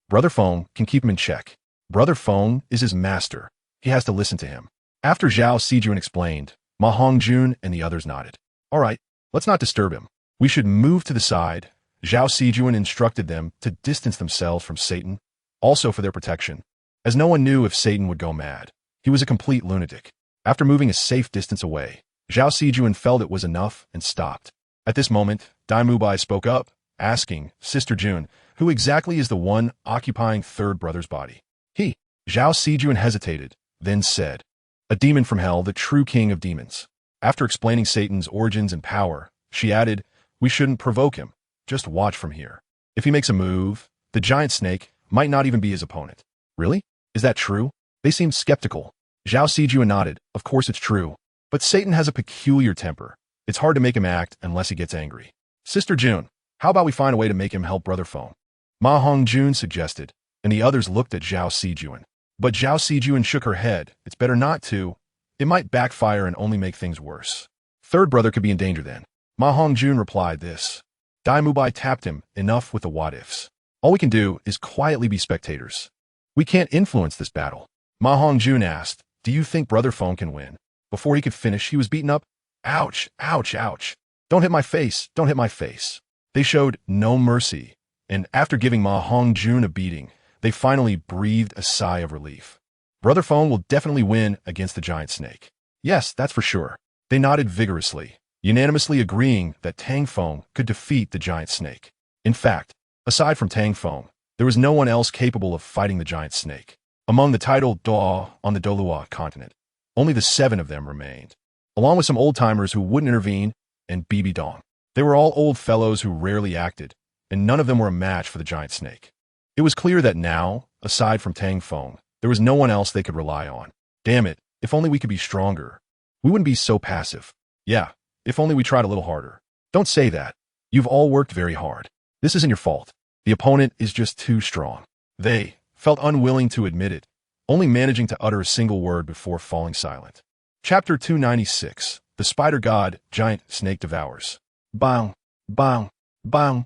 Brother Feng can keep him in check. Brother Feng is his master. He has to listen to him. After Zhao Sijuan explained, Ma Hongjun and the others nodded. All right, let's not disturb him. We should move to the side. Zhao Sijuan instructed them to distance themselves from Satan, also for their protection, as no one knew if Satan would go mad. He was a complete lunatic. After moving a safe distance away, Zhao Sijuan felt it was enough and stopped. At this moment, Dai Mubai spoke up, asking, Sister June, who exactly is the one occupying third brother's body? He. Zhao Sijuan hesitated, then said, a demon from hell, the true king of demons. After explaining Satan's origins and power, she added, we shouldn't provoke him. Just watch from here. If he makes a move, the giant snake might not even be his opponent. Really? Is that true? They seemed skeptical. Zhao Sijuan nodded. Of course it's true. But Satan has a peculiar temper. It's hard to make him act unless he gets angry. Sister June, how about we find a way to make him help Brother Feng? Ma Hongjun suggested, and the others looked at Zhao Sijuan. But Zhao Sijuan shook her head. It's better not to. It might backfire and only make things worse. Third brother could be in danger then. Ma Hongjun replied this. Dai Mubai tapped him, enough with the what-ifs. All we can do is quietly be spectators. We can't influence this battle. Ma Hongjun asked, do you think Brother Feng can win? Before he could finish, he was beaten up. Ouch, ouch, ouch. Don't hit my face, don't hit my face. They showed no mercy, and after giving Ma Hongjun a beating, they finally breathed a sigh of relief. Brother Feng will definitely win against the giant snake. Yes, that's for sure. They nodded vigorously, unanimously agreeing that Tang Feng could defeat the giant snake. In fact, aside from Tang Feng, there was no one else capable of fighting the giant snake. Among the titled Daw on the Douluo continent, only the 7 of them remained, along with some old-timers who wouldn't intervene and Bibi Dong. They were all old fellows who rarely acted, and none of them were a match for the giant snake. It was clear that now, aside from Tang Feng, there was no one else they could rely on. Damn it, if only we could be stronger. We wouldn't be so passive. Yeah, if only we tried a little harder. Don't say that. You've all worked very hard. This isn't your fault. The opponent is just too strong. They felt unwilling to admit it, only managing to utter a single word before falling silent. Chapter 296. The Spider God, Giant Snake Devours. Bang, bang, bang.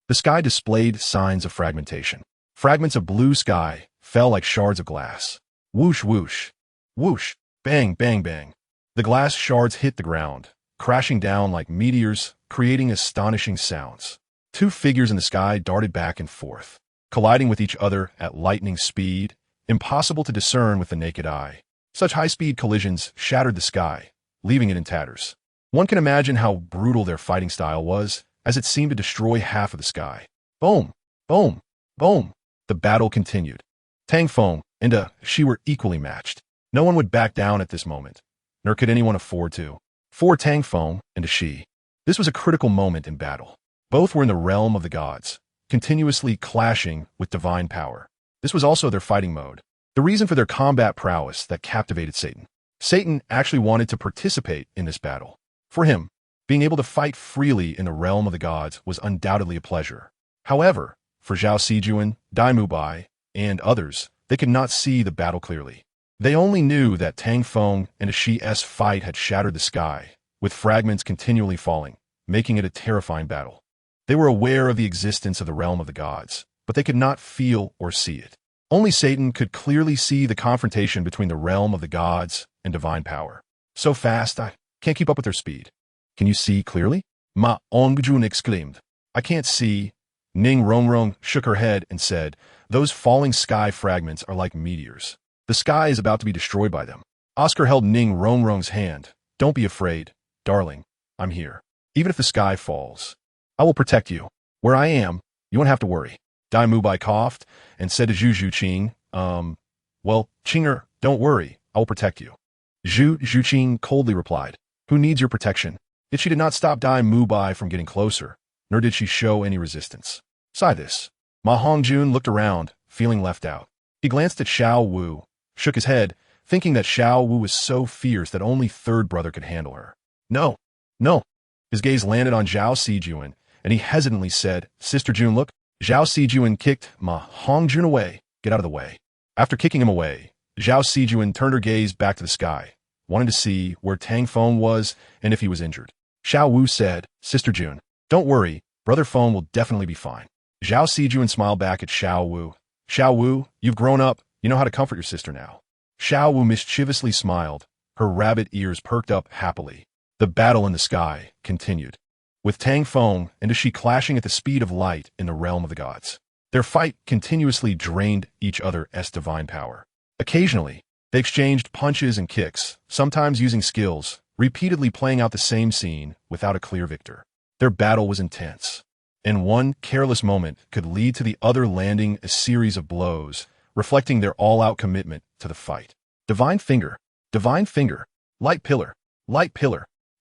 The sky displayed signs of fragmentation. Fragments of blue sky fell like shards of glass. Whoosh, whoosh. Whoosh. Bang, bang, bang. The glass shards hit the ground, crashing down like meteors, creating astonishing sounds. Two figures in the sky darted back and forth, colliding with each other at lightning speed, impossible to discern with the naked eye. Such high-speed collisions shattered the sky, leaving it in tatters. One can imagine how brutal their fighting style was, as it seemed to destroy half of the sky. Boom, boom, boom. The battle continued. Tang Feng and she were equally matched. No one would back down at this moment, nor could anyone afford to. For Tang Feng and she, this was a critical moment in battle. Both were in the realm of the gods, continuously clashing with divine power. This was also their fighting mode, the reason for their combat prowess that captivated Satan. Satan actually wanted to participate in this battle. For him, being able to fight freely in the realm of the gods was undoubtedly a pleasure. However, for Zhao Sijuan, Dai Mubai, and others, they could not see the battle clearly. They only knew that Tang Feng and Ashi's fight had shattered the sky, with fragments continually falling, making it a terrifying battle. They were aware of the existence of the realm of the gods, but they could not feel or see it. Only Satan could clearly see the confrontation between the realm of the gods and divine power. So fast, I can't keep up with their speed. Can you see clearly? Ma Ongjun exclaimed. I can't see. Ning Rongrong shook her head and said, those falling sky fragments are like meteors. The sky is about to be destroyed by them. Oscar held Ning Rongrong's hand. Don't be afraid, darling. I'm here. Even if the sky falls, I will protect you. Where I am, you won't have to worry. Dai Mubai coughed and said to Zhu Zhuqing, well, Qinger, don't worry. I will protect you. Zhu Zhuqing coldly replied, who needs your protection? Yet she did not stop Dai Mubai from getting closer, nor did she show any resistance. Sigh this. Ma Hongjun looked around, feeling left out. He glanced at Xiao Wu, shook his head, thinking that Xiao Wu was so fierce that only third brother could handle her. No, no. His gaze landed on Zhao Sijuan, and he hesitantly said, Sister Jun, look. Zhao Sijuan kicked Ma Hongjun away. Get out of the way. After kicking him away, Zhao Sijuan turned her gaze back to the sky, wanting to see where Tang Feng was and if he was injured. Xiao Wu said, Sister Jun, don't worry, Brother Feng will definitely be fine. Zhao Sijuan smiled back at Xiao Wu. Xiao Wu, you've grown up. You know how to comfort your sister now. Xiao Wu mischievously smiled. Her rabbit ears perked up happily. The battle in the sky continued, with Tang Feng and she clashing at the speed of light in the realm of the gods. Their fight continuously drained each other's divine power. Occasionally, they exchanged punches and kicks, sometimes using skills, repeatedly playing out the same scene without a clear victor. Their battle was intense, and one careless moment could lead to the other landing a series of blows, reflecting their all-out commitment to the fight. Divine finger, light pillar,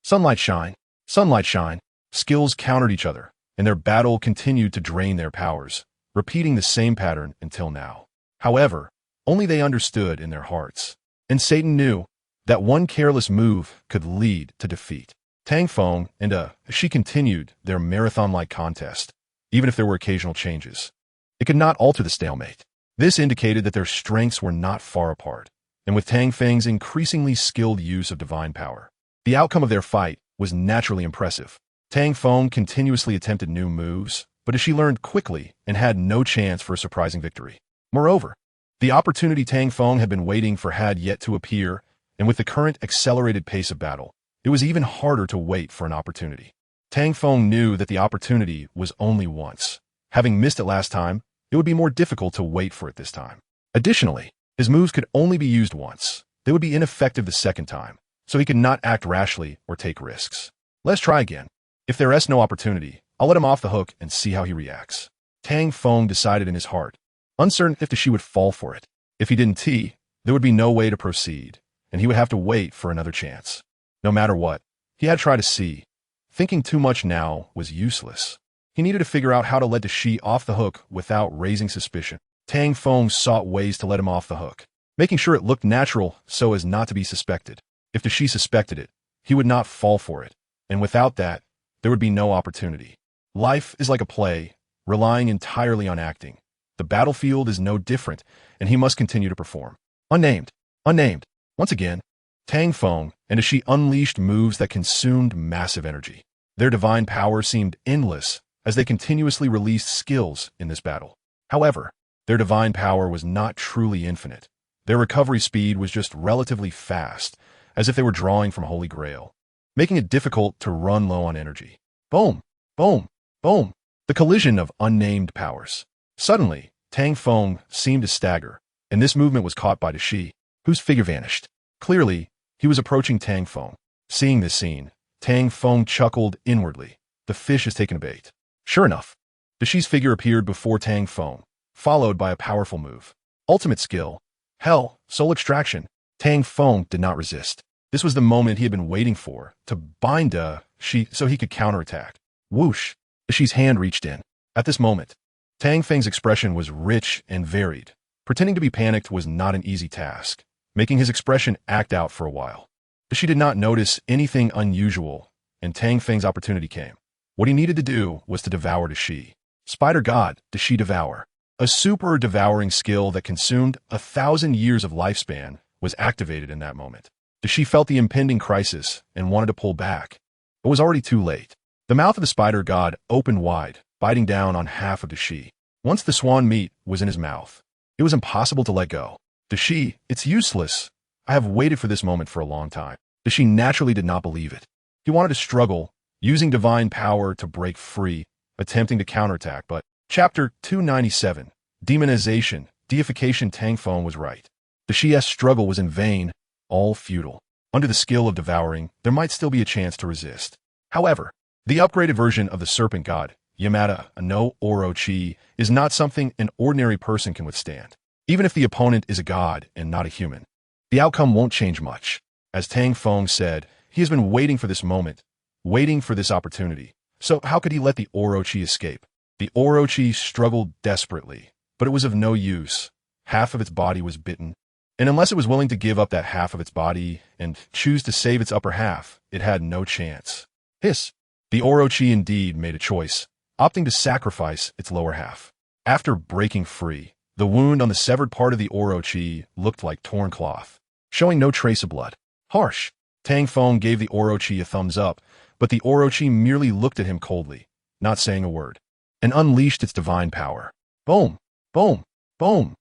sunlight shine, sunlight shine. Skills countered each other, and their battle continued to drain their powers, repeating the same pattern until now. However, only they understood in their hearts, and Satan knew that one careless move could lead to defeat. Tang Feng and she continued their marathon-like contest, even if there were occasional changes. It could not alter the stalemate. This indicated that their strengths were not far apart, and with Tang Feng's increasingly skilled use of divine power, the outcome of their fight was naturally impressive. Tang Feng continuously attempted new moves, but as she learned quickly and had no chance for a surprising victory. Moreover, the opportunity Tang Feng had been waiting for had yet to appear, and with the current accelerated pace of battle, it was even harder to wait for an opportunity. Tang Feng knew that the opportunity was only once. Having missed it last time, it would be more difficult to wait for it this time. Additionally, his moves could only be used once. They would be ineffective the second time, so he could not act rashly or take risks. Let's try again. If there is no opportunity, I'll let him off the hook and see how he reacts. Tang Feng decided in his heart, uncertain if she would fall for it. If he didn't there would be no way to proceed, and he would have to wait for another chance. No matter what, he had tried to see. Thinking too much now was useless. He needed to figure out how to let the Shi off the hook without raising suspicion. Tang Feng sought ways to let him off the hook, making sure it looked natural so as not to be suspected. If the Shi suspected it, he would not fall for it, and without that, there would be no opportunity. Life is like a play, relying entirely on acting. The battlefield is no different, and he must continue to perform. Unnamed. Unnamed. Once again, Tang Feng and the Shi unleashed moves that consumed massive energy. Their divine power seemed endless as they continuously released skills in this battle. However, their divine power was not truly infinite. Their recovery speed was just relatively fast, as if they were drawing from Holy Grail, making it difficult to run low on energy. Boom! Boom! Boom! The collision of unnamed powers. Suddenly, Tang Feng seemed to stagger, and this movement was caught by the Shi, whose figure vanished. Clearly, he was approaching Tang Feng. Seeing this scene, Tang Feng chuckled inwardly. The fish has taken a bait. Sure enough, the Shi's figure appeared before Tang Feng, followed by a powerful move. Ultimate skill. Hell, soul extraction. Tang Feng did not resist. This was the moment he had been waiting for, to bind the Shi so he could counterattack. Whoosh! The Shi's hand reached in. At this moment, Tang Feng's expression was rich and varied. Pretending to be panicked was not an easy task, making his expression act out for a while. The Shi did not notice anything unusual, and Tang Feng's opportunity came. What he needed to do was to devour the Shi. Spider God, the Shi Devour. A super devouring skill that consumed 1,000 years of lifespan was activated in that moment. The Shi felt the impending crisis and wanted to pull back, but was already too late. The mouth of the spider god opened wide, biting down on half of the Shi. Once the swan meat was in his mouth, it was impossible to let go. The Shi, it's useless. I have waited for this moment for a long time. The Shi naturally did not believe it. He wanted to struggle, using divine power to break free, attempting to counterattack, but Chapter 297, Demonization, Deification. Tang Feng was right. The Shi's struggle was in vain, all futile. Under the skill of devouring, there might still be a chance to resist. However, the upgraded version of the serpent god, Yamada no Orochi, is not something an ordinary person can withstand. Even if the opponent is a god and not a human, the outcome won't change much. As Tang Feng said, he has been waiting for this moment, waiting for this opportunity. So how could he let the Orochi escape? The Orochi struggled desperately, but it was of no use. Half of its body was bitten, and unless it was willing to give up that half of its body and choose to save its upper half, it had no chance. Hiss! The Orochi indeed made a choice, opting to sacrifice its lower half. After breaking free, the wound on the severed part of the Orochi looked like torn cloth, showing no trace of blood. Harsh! Tang Feng gave the Orochi a thumbs up, but the Orochi merely looked at him coldly, not saying a word, and unleashed its divine power. Boom! Boom! Boom!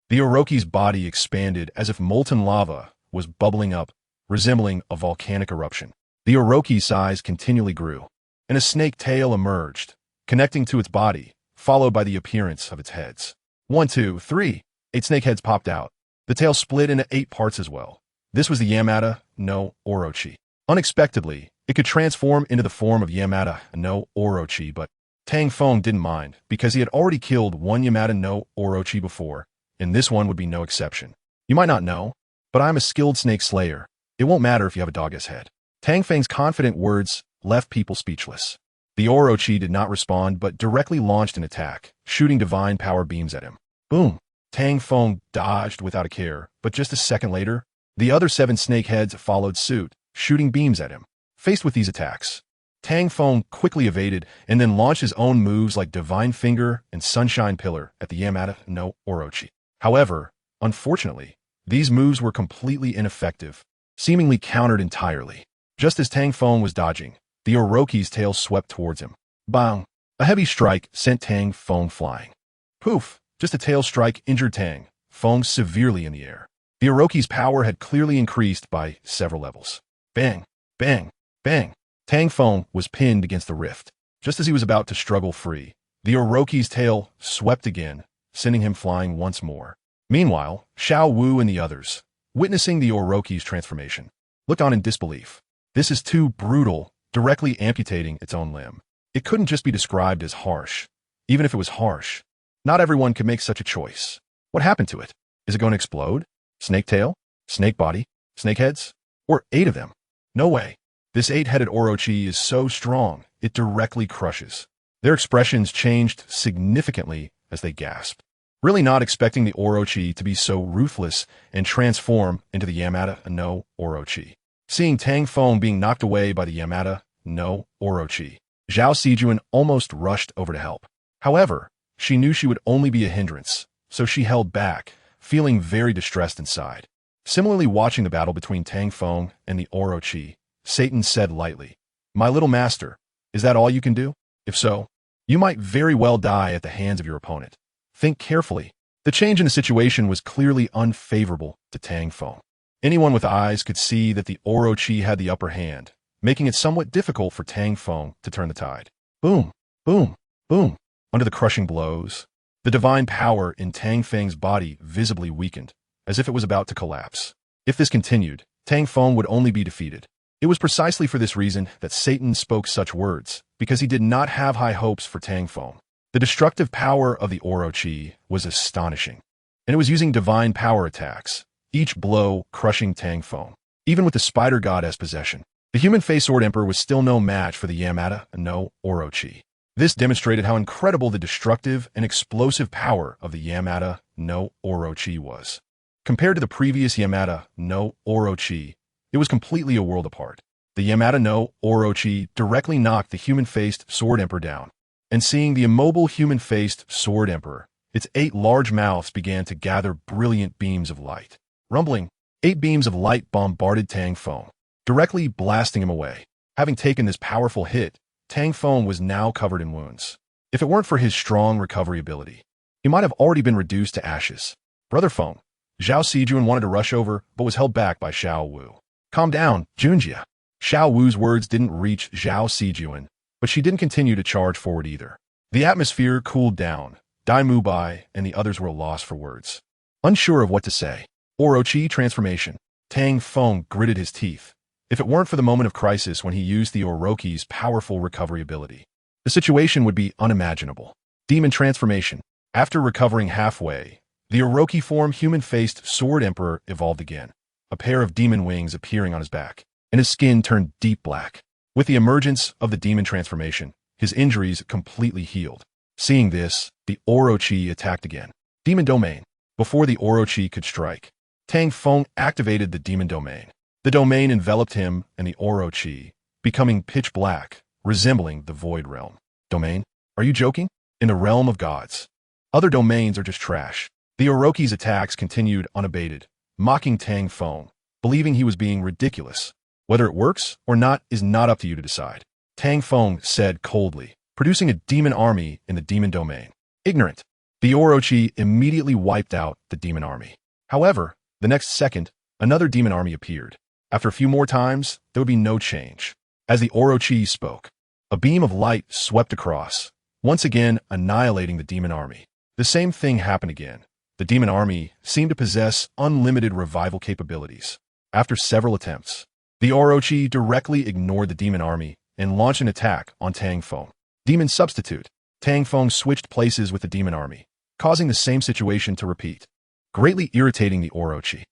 The Orochi's body expanded as if molten lava was bubbling up, resembling a volcanic eruption. The Orochi's size continually grew, and a snake tail emerged, connecting to its body, followed by the appearance of its heads. 1, 2, 3. 8 snake heads popped out. The tail split into 8 parts as well. This was the Yamada no Orochi. Unexpectedly, it could transform into the form of Yamada no Orochi, but Tang Feng didn't mind, because he had already killed one Yamada no Orochi before, and this one would be no exception. You might not know, but I'm a skilled snake slayer. It won't matter if you have a dog's head. Tang Feng's confident words left people speechless. The Orochi did not respond, but directly launched an attack, shooting divine power beams at him. Boom! Tang Feng dodged without a care, but just a second later, the other 7 snake heads followed suit, shooting beams at him. Faced with these attacks, Tang Feng quickly evaded and then launched his own moves like Divine Finger and Sunshine Pillar at the Yamada no Orochi. However, unfortunately, these moves were completely ineffective, seemingly countered entirely. Just as Tang Feng was dodging, the Orochi's tail swept towards him. Bang! A heavy strike sent Tang Feng flying. Poof! Just a tail strike injured Tang Feng severely in the air. The Orochi's power had clearly increased by several levels. Bang! Bang! Bang! Tang Feng was pinned against the rift. Just as he was about to struggle free, the Orochi's tail swept again, sending him flying once more. Meanwhile, Xiao Wu and the others, witnessing the Orochi's transformation, looked on in disbelief. This is too brutal, directly amputating its own limb. It couldn't just be described as harsh. Even if it was harsh, not everyone could make such a choice. What happened to it? Is it going to explode? Snake tail? Snake body? Snake heads? Or 8 of them? No way. This 8-headed Orochi is so strong, it directly crushes. Their expressions changed significantly as they gasped, really not expecting the Orochi to be so ruthless and transform into the Yamada no Orochi. Seeing Tang Feng being knocked away by the Yamada no Orochi, Zhao Sijun almost rushed over to help. However, she knew she would only be a hindrance, so she held back, feeling very distressed inside. Similarly, watching the battle between Tang Feng and the Orochi, Satan said lightly, "My little master, is that all you can do? If so, you might very well die at the hands of your opponent. Think carefully." The change in the situation was clearly unfavorable to Tang Feng. Anyone with eyes could see that the Orochi had the upper hand, making it somewhat difficult for Tang Feng to turn the tide. Boom, boom, boom. Under the crushing blows, the divine power in Tang Feng's body visibly weakened, as if it was about to collapse. If this continued, Tang Feng would only be defeated. It was precisely for this reason that Satan spoke such words, because he did not have high hopes for Tang Feng. The destructive power of the Orochi was astonishing, and it was using divine power attacks, each blow crushing Tang Feng. Even with the Spider God as possession, the human-faced Sword Emperor was still no match for the Yamada no Orochi. This demonstrated how incredible the destructive and explosive power of the Yamada no Orochi was. Compared to the previous Yamada no Orochi, it was completely a world apart. The Yamada no Orochi directly knocked the human-faced Sword Emperor down, and seeing the immobile human-faced Sword Emperor, its 8 large mouths began to gather brilliant beams of light. Rumbling, 8 beams of light bombarded Tang Feng, directly blasting him away. Having taken this powerful hit, Tang Feng was now covered in wounds. If it weren't for his strong recovery ability, he might have already been reduced to ashes. Brother Feng, Zhao Sijun wanted to rush over, but was held back by Xiao Wu. "Calm down, Junjia." Xiao Wu's words didn't reach Zhao Sijun, but she didn't continue to charge forward either. The atmosphere cooled down. Dai Mubai and the others were lost for words. Unsure of what to say. Orochi transformation. Tang Feng gritted his teeth. If it weren't for the moment of crisis when he used the Orochi's powerful recovery ability, the situation would be unimaginable. Demon transformation. After recovering halfway, the Orochi form human-faced Sword Emperor evolved again, a pair of demon wings appearing on his back, and his skin turned deep black. With the emergence of the demon transformation, his injuries completely healed. Seeing this, the Orochi attacked again. Demon domain. Before the Orochi could strike, Tang Feng activated the demon domain. The domain enveloped him and the Orochi, becoming pitch black, resembling the void realm. Domain? Are you joking? In the realm of gods. Other domains are just trash. The Orochi's attacks continued unabated, mocking Tang Feng, believing he was being ridiculous. Whether it works or not is not up to you to decide. Tang Feng said coldly, producing a demon army in the demon domain. Ignorant. The Orochi immediately wiped out the demon army. However, the next second, another demon army appeared. After a few more times, there would be no change. As the Orochi spoke, a beam of light swept across, once again annihilating the demon army. The same thing happened again. The demon army seemed to possess unlimited revival capabilities. After several attempts, the Orochi directly ignored the demon army and launched an attack on Tang Feng. Demon substitute. Tang Feng switched places with the demon army, causing the same situation to repeat, greatly irritating the Orochi.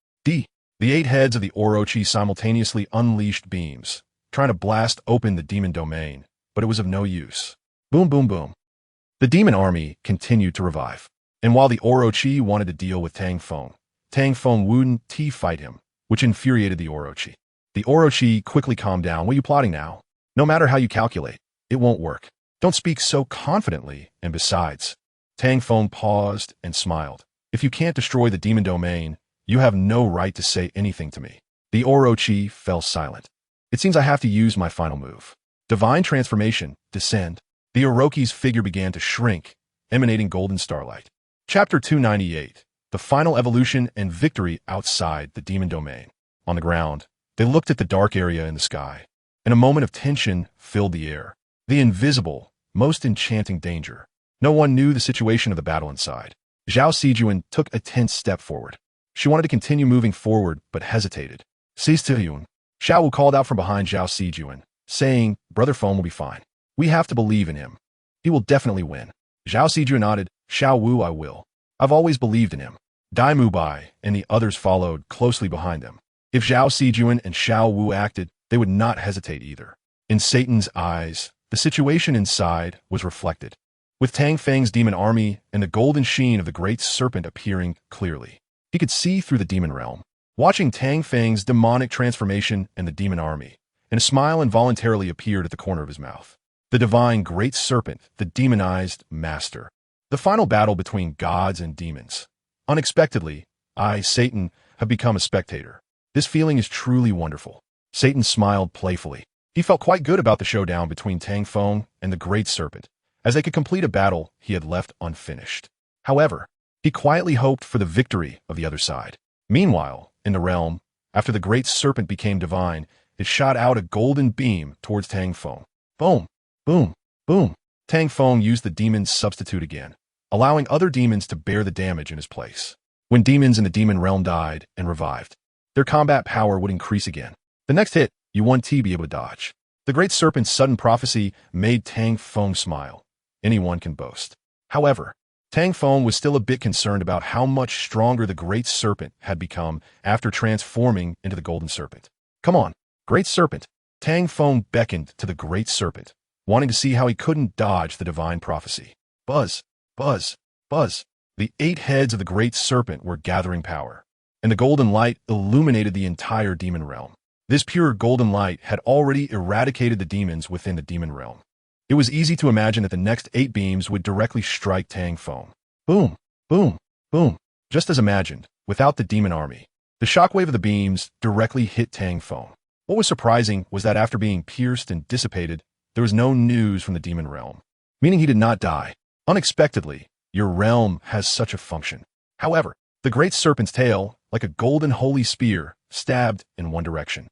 The 8 heads of the Orochi simultaneously unleashed beams, trying to blast open the demon domain, but it was of no use. Boom, boom, boom. The demon army continued to revive, and while the Orochi wanted to deal with Tang Feng wouldn't fight him, which infuriated the Orochi. The Orochi quickly calmed down. "What are you plotting now? No matter how you calculate, it won't work. Don't speak so confidently, and besides..." Tang Feng paused and smiled. "If you can't destroy the demon domain, you have no right to say anything to me." The Orochi fell silent. "It seems I have to use my final move. Divine transformation, descend." The Orochi's figure began to shrink, emanating golden starlight. Chapter 298. The final evolution and victory outside the demon domain. On the ground, they looked at the dark area in the sky, and a moment of tension filled the air. The invisible, most enchanting danger. No one knew the situation of the battle inside. Zhao Sijun took a tense step forward. She wanted to continue moving forward, but hesitated. "Sijun." Xiao Wu called out from behind Zhao Sijun, saying, "Brother Feng will be fine. We have to believe in him. He will definitely win." Zhao Sijun nodded. "Xiao Wu, I will. I've always believed in him." Dai Mubai and the others followed closely behind them. If Zhao Sijun and Xiao Wu acted, they would not hesitate either. In Satan's eyes, the situation inside was reflected, with Tang Feng's demon army and the golden sheen of the Great Serpent appearing clearly. He could see through the demon realm, watching Tang Feng's demonic transformation and the demon army, and a smile involuntarily appeared at the corner of his mouth. The divine Great Serpent, the demonized master. The final battle between gods and demons. Unexpectedly, I, Satan, have become a spectator. This feeling is truly wonderful. Satan smiled playfully. He felt quite good about the showdown between Tang Feng and the Great Serpent, as they could complete a battle he had left unfinished. However, he quietly hoped for the victory of the other side. Meanwhile, in the realm, after the Great Serpent became divine, it shot out a golden beam towards Tang Feng. Boom, boom, boom. Tang Feng used the demon's substitute again, allowing other demons to bear the damage in his place. When demons in the demon realm died and revived, their combat power would increase again. The next hit, you won't be able to dodge. The Great Serpent's sudden prophecy made Tang Feng smile. Anyone can boast. However, Tang Feng was still a bit concerned about how much stronger the Great Serpent had become after transforming into the Golden Serpent. Come on, Great Serpent. Tang Feng beckoned to the Great Serpent, wanting to see how he couldn't dodge the divine prophecy. Buzz, buzz, buzz. The 8 heads of the Great Serpent were gathering power, and the golden light illuminated the entire demon realm. This pure golden light had already eradicated the demons within the demon realm. It was easy to imagine that the next 8 beams would directly strike Tang Feng. Boom, boom, boom. Just as imagined, without the demon army, the shockwave of the beams directly hit Tang Feng. What was surprising was that after being pierced and dissipated, there was no news from the demon realm, meaning he did not die. Unexpectedly, your realm has such a function. However, the Great Serpent's tail, like a golden holy spear, stabbed in one direction.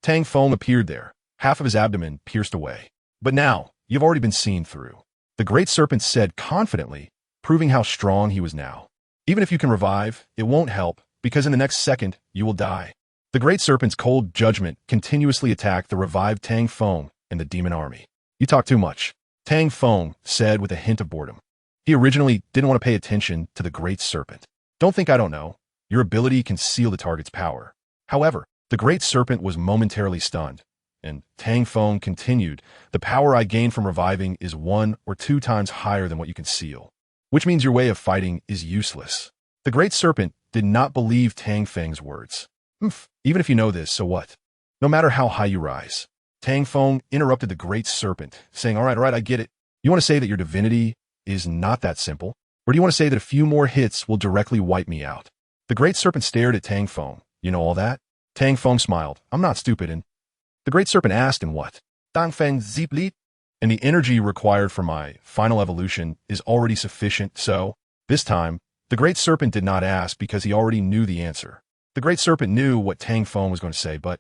Tang Feng appeared there, half of his abdomen pierced away. But now, you've already been seen through. The Great Serpent said confidently, proving how strong he was now. Even if you can revive, it won't help, because in the next second, you will die. The Great Serpent's cold judgment continuously attacked the revived Tang Feng and the demon army. You talk too much, Tang Feng said with a hint of boredom. He originally didn't want to pay attention to the Great Serpent. Don't think I don't know. Your ability can seal the target's power. However, the Great Serpent was momentarily stunned, and Tang Feng continued, the power I gain from reviving is 1 or 2 times higher than what you can seal, which means your way of fighting is useless. The Great Serpent did not believe Tang Feng's words. Even if you know this, so what? No matter how high you rise. Tang Feng interrupted the Great Serpent, saying, all right, I get it. You want to say that your divinity is not that simple? Or do you want to say that a few more hits will directly wipe me out? The Great Serpent stared at Tang Feng. You know all that? Tang Feng smiled. I'm not stupid. And the Great Serpent asked, and what? Tang Feng Ziplit? And the energy required for my final evolution is already sufficient, so this time, the Great Serpent did not ask because he already knew the answer. The Great Serpent knew what Tang Feng was going to say, but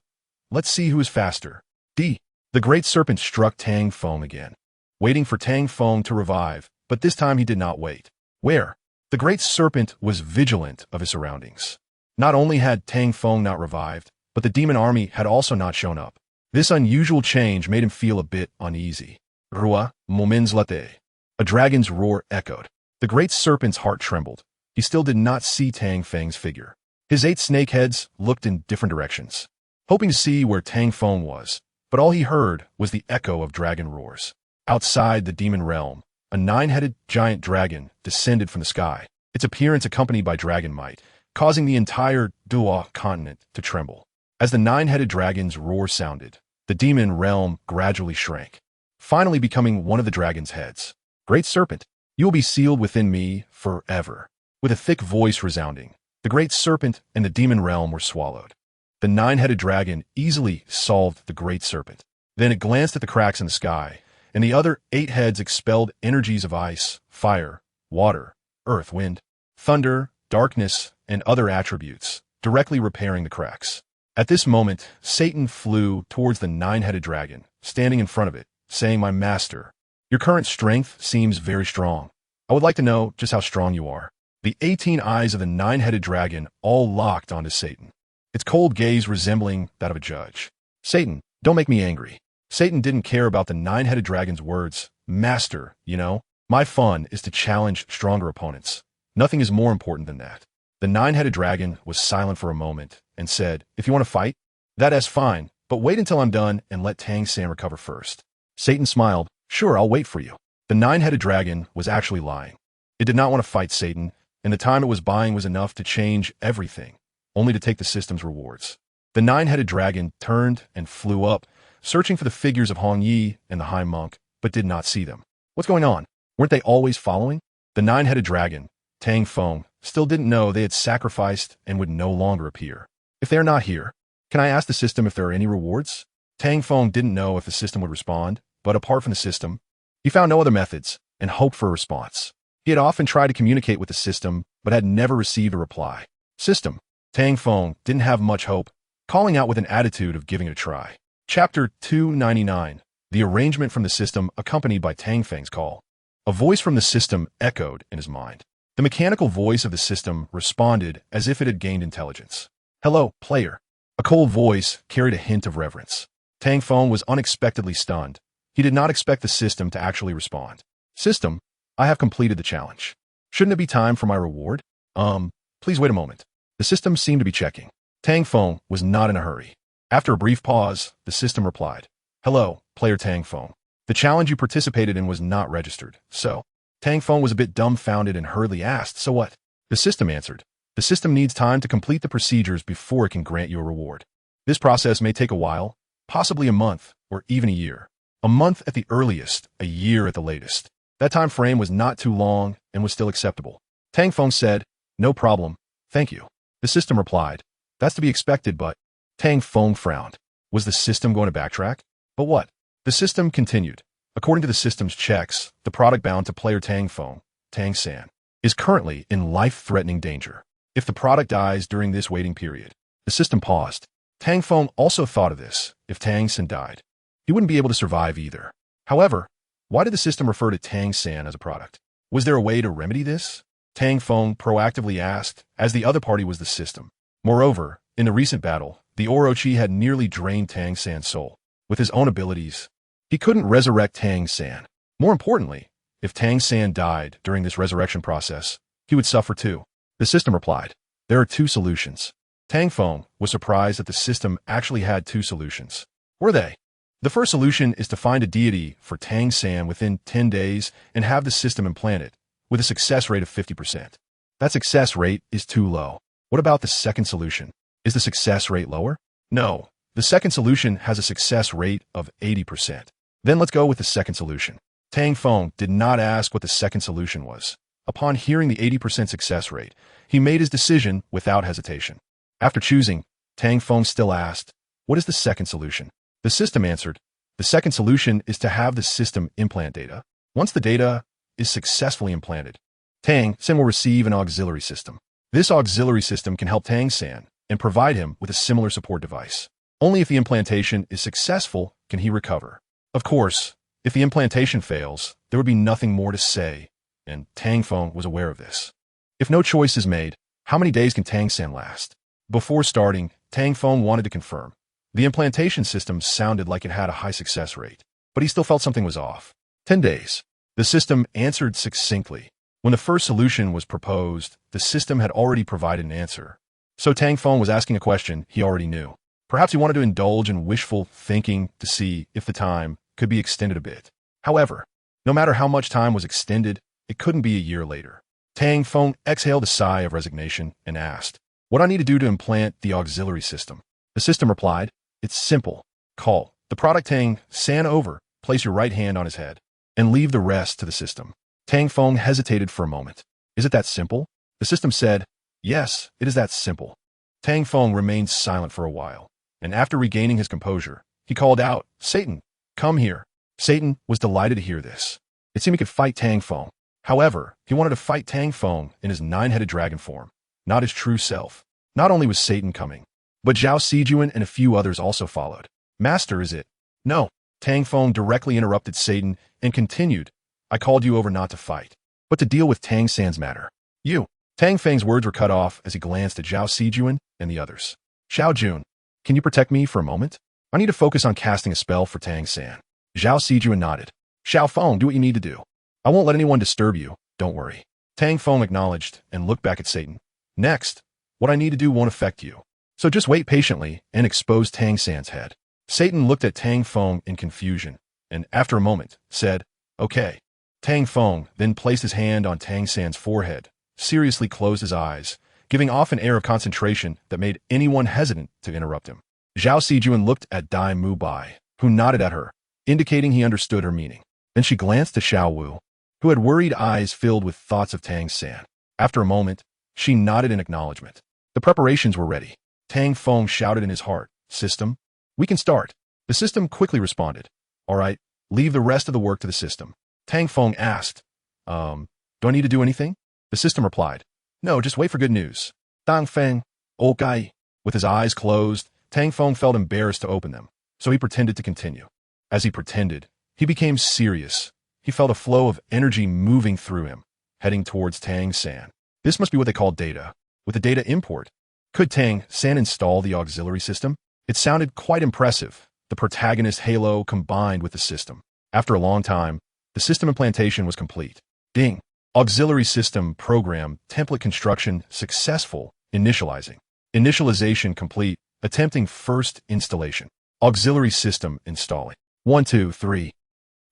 let's see who is faster. The Great Serpent struck Tang Feng again, waiting for Tang Feng to revive, but this time he did not wait. Where? The Great Serpent was vigilant of his surroundings. Not only had Tang Feng not revived, but the demon army had also not shown up. This unusual change made him feel a bit uneasy. Rua, moments latte. A dragon's roar echoed. The Great Serpent's heart trembled. He still did not see Tang Feng's figure. His 8 snake heads looked in different directions, hoping to see where Tang Feng was, but all he heard was the echo of dragon roars. Outside the demon realm, a 9-headed giant dragon descended from the sky, its appearance accompanied by dragon might, causing the entire Douluo continent to tremble. As the 9-headed dragon's roar sounded, the demon realm gradually shrank, finally becoming one of the dragon's heads. Great Serpent, you will be sealed within me forever. With a thick voice resounding, the Great Serpent and the demon realm were swallowed. The 9-headed dragon easily solved the Great Serpent. Then it glanced at the cracks in the sky, and the other 8 heads expelled energies of ice, fire, water, earth, wind, thunder, darkness, and other attributes, directly repairing the cracks. At this moment, Satan flew towards the 9-headed dragon, standing in front of it, saying, my master, your current strength seems very strong. I would like to know just how strong you are. The 18 eyes of the 9-headed dragon all locked onto Satan, its cold gaze resembling that of a judge. Satan, don't make me angry. Satan didn't care about the 9-headed dragon's words. Master, you know, my fun is to challenge stronger opponents. Nothing is more important than that. The 9-headed dragon was silent for a moment and said, if you want to fight, that is fine, but wait until I'm done and let Tang San recover first. Satan smiled. Sure, I'll wait for you. The nine-headed dragon was actually lying. It did not want to fight Satan, and the time it was buying was enough to change everything, only to take the system's rewards. The nine-headed dragon turned and flew up, searching for the figures of Hong Yi and the High Monk, but did not see them. What's going on? Weren't they always following? The nine-headed dragon, Tang Feng, still didn't know they had sacrificed and would no longer appear. If they are not here, can I ask the system if there are any rewards? Tang Feng didn't know if the system would respond, but apart from the system, he found no other methods and hoped for a response. He had often tried to communicate with the system, but had never received a reply. System. Tang Feng didn't have much hope, calling out with an attitude of giving it a try. Chapter 299. The arrangement from the system accompanied by Tang Feng's call. A voice from the system echoed in his mind. The mechanical voice of the system responded as if it had gained intelligence. Hello, player. A cold voice carried a hint of reverence. Tang Feng was unexpectedly stunned. He did not expect the system to actually respond. System, I have completed the challenge. Shouldn't it be time for my reward? Please wait a moment. The system seemed to be checking. Tang Feng was not in a hurry. After a brief pause, the system replied. Hello, player Tang Feng. The challenge you participated in was not registered, so. Tang Feng was a bit dumbfounded and hurriedly asked, so what? The system answered. The system needs time to complete the procedures before it can grant you a reward. This process may take a while, possibly a month, or even a year. A month at the earliest, a year at the latest. That time frame was not too long and was still acceptable. Tang Feng said, no problem, thank you. The system replied, that's to be expected, but Tang Feng frowned. Was the system going to backtrack? But what? The system continued. According to the system's checks, the product bound to player Tang Feng, Tang San, is currently in life-threatening danger. If the product dies during this waiting period, the system paused. Tang Feng also thought of this. If Tang San died, he wouldn't be able to survive either. However, why did the system refer to Tang San as a product? Was there a way to remedy this? Tang Feng proactively asked, as the other party was the system. Moreover, in the recent battle, the Orochi had nearly drained Tang San's soul. With his own abilities, he couldn't resurrect Tang San. More importantly, if Tang San died during this resurrection process, he would suffer too. The system replied, there are two solutions. Tang Feng was surprised that the system actually had two solutions. Were they? The first solution is to find a deity for Tang San within 10 days and have the system implanted, with a success rate of 50%. That success rate is too low. What about the second solution? Is the success rate lower? No. The second solution has a success rate of 80%. Then let's go with the second solution. Tang Feng did not ask what the second solution was. Upon hearing the 80% success rate, he made his decision without hesitation. After choosing, Tang Feng still asked, what is the second solution? The system answered, the second solution is to have the system implant data. Once the data is successfully implanted, Tang San will receive an auxiliary system. This auxiliary system can help Tang San and provide him with a similar support device. Only if the implantation is successful can he recover. Of course, if the implantation fails, there would be nothing more to say, and Tang Feng was aware of this. If no choice is made, how many days can Tang San last? Before starting, Tang Feng wanted to confirm. The implantation system sounded like it had a high success rate, but he still felt something was off. 10 days. The system answered succinctly. When the first solution was proposed, the system had already provided an answer. So Tang Feng was asking a question he already knew. Perhaps he wanted to indulge in wishful thinking to see if the time could be extended a bit. However, no matter how much time was extended, it couldn't be a year later. Tang Feng exhaled a sigh of resignation and asked, what do I need to do to implant the auxiliary system? The system replied, it's simple. Call the product Tang San over, place your right hand on his head, and leave the rest to the system. Tang Feng hesitated for a moment. Is it that simple? The system said, yes, it is that simple. Tang Feng remained silent for a while, and after regaining his composure, he called out, Satan, come here. Satan was delighted to hear this. It seemed he could fight Tang Feng. However, he wanted to fight Tang Feng in his nine-headed dragon form, not his true self. Not only was Satan coming, but Zhao Sijuan and a few others also followed. Master, is it? No. Tang Feng directly interrupted Satan and continued, I called you over not to fight, but to deal with Tang San's matter. You. Tang Feng's words were cut off as he glanced at Zhao Sijuan and the others. Xiao Jun, can you protect me for a moment? I need to focus on casting a spell for Tang San. Zhao Sijuan nodded. Xiao Feng, do what you need to do. I won't let anyone disturb you, don't worry. Tang Feng acknowledged and looked back at Satan. Next, what I need to do won't affect you. So just wait patiently and expose Tang San's head. Satan looked at Tang Feng in confusion. and after a moment, said, "Okay." Tang Feng then placed his hand on Tang San's forehead, seriously closed his eyes, giving off an air of concentration that made anyone hesitant to interrupt him. Zhao Sijuan looked at Dai Mu Bai, who nodded at her, indicating he understood her meaning. Then she glanced to Xiao Wu, who had worried eyes filled with thoughts of Tang San. After a moment, she nodded in acknowledgement. The preparations were ready. Tang Feng shouted in his heart, "System, we can start." The system quickly responded, "All right, leave the rest of the work to the system." Tang Feng asked, Do I need to do anything?" The system replied, "No, just wait for good news." Tang Feng, okay. With his eyes closed, Tang Feng felt embarrassed to open them, so he pretended to continue. As he pretended, he became serious. He felt a flow of energy moving through him, heading towards Tang San. This must be what they call data. With the data import, could Tang San install the auxiliary system? It sounded quite impressive, the protagonist halo combined with the system. After a long time, the system implantation was complete. Ding. Auxiliary system program template construction successful. Initializing. Initialization complete. Attempting first installation. Auxiliary system installing. 1, 2, 3.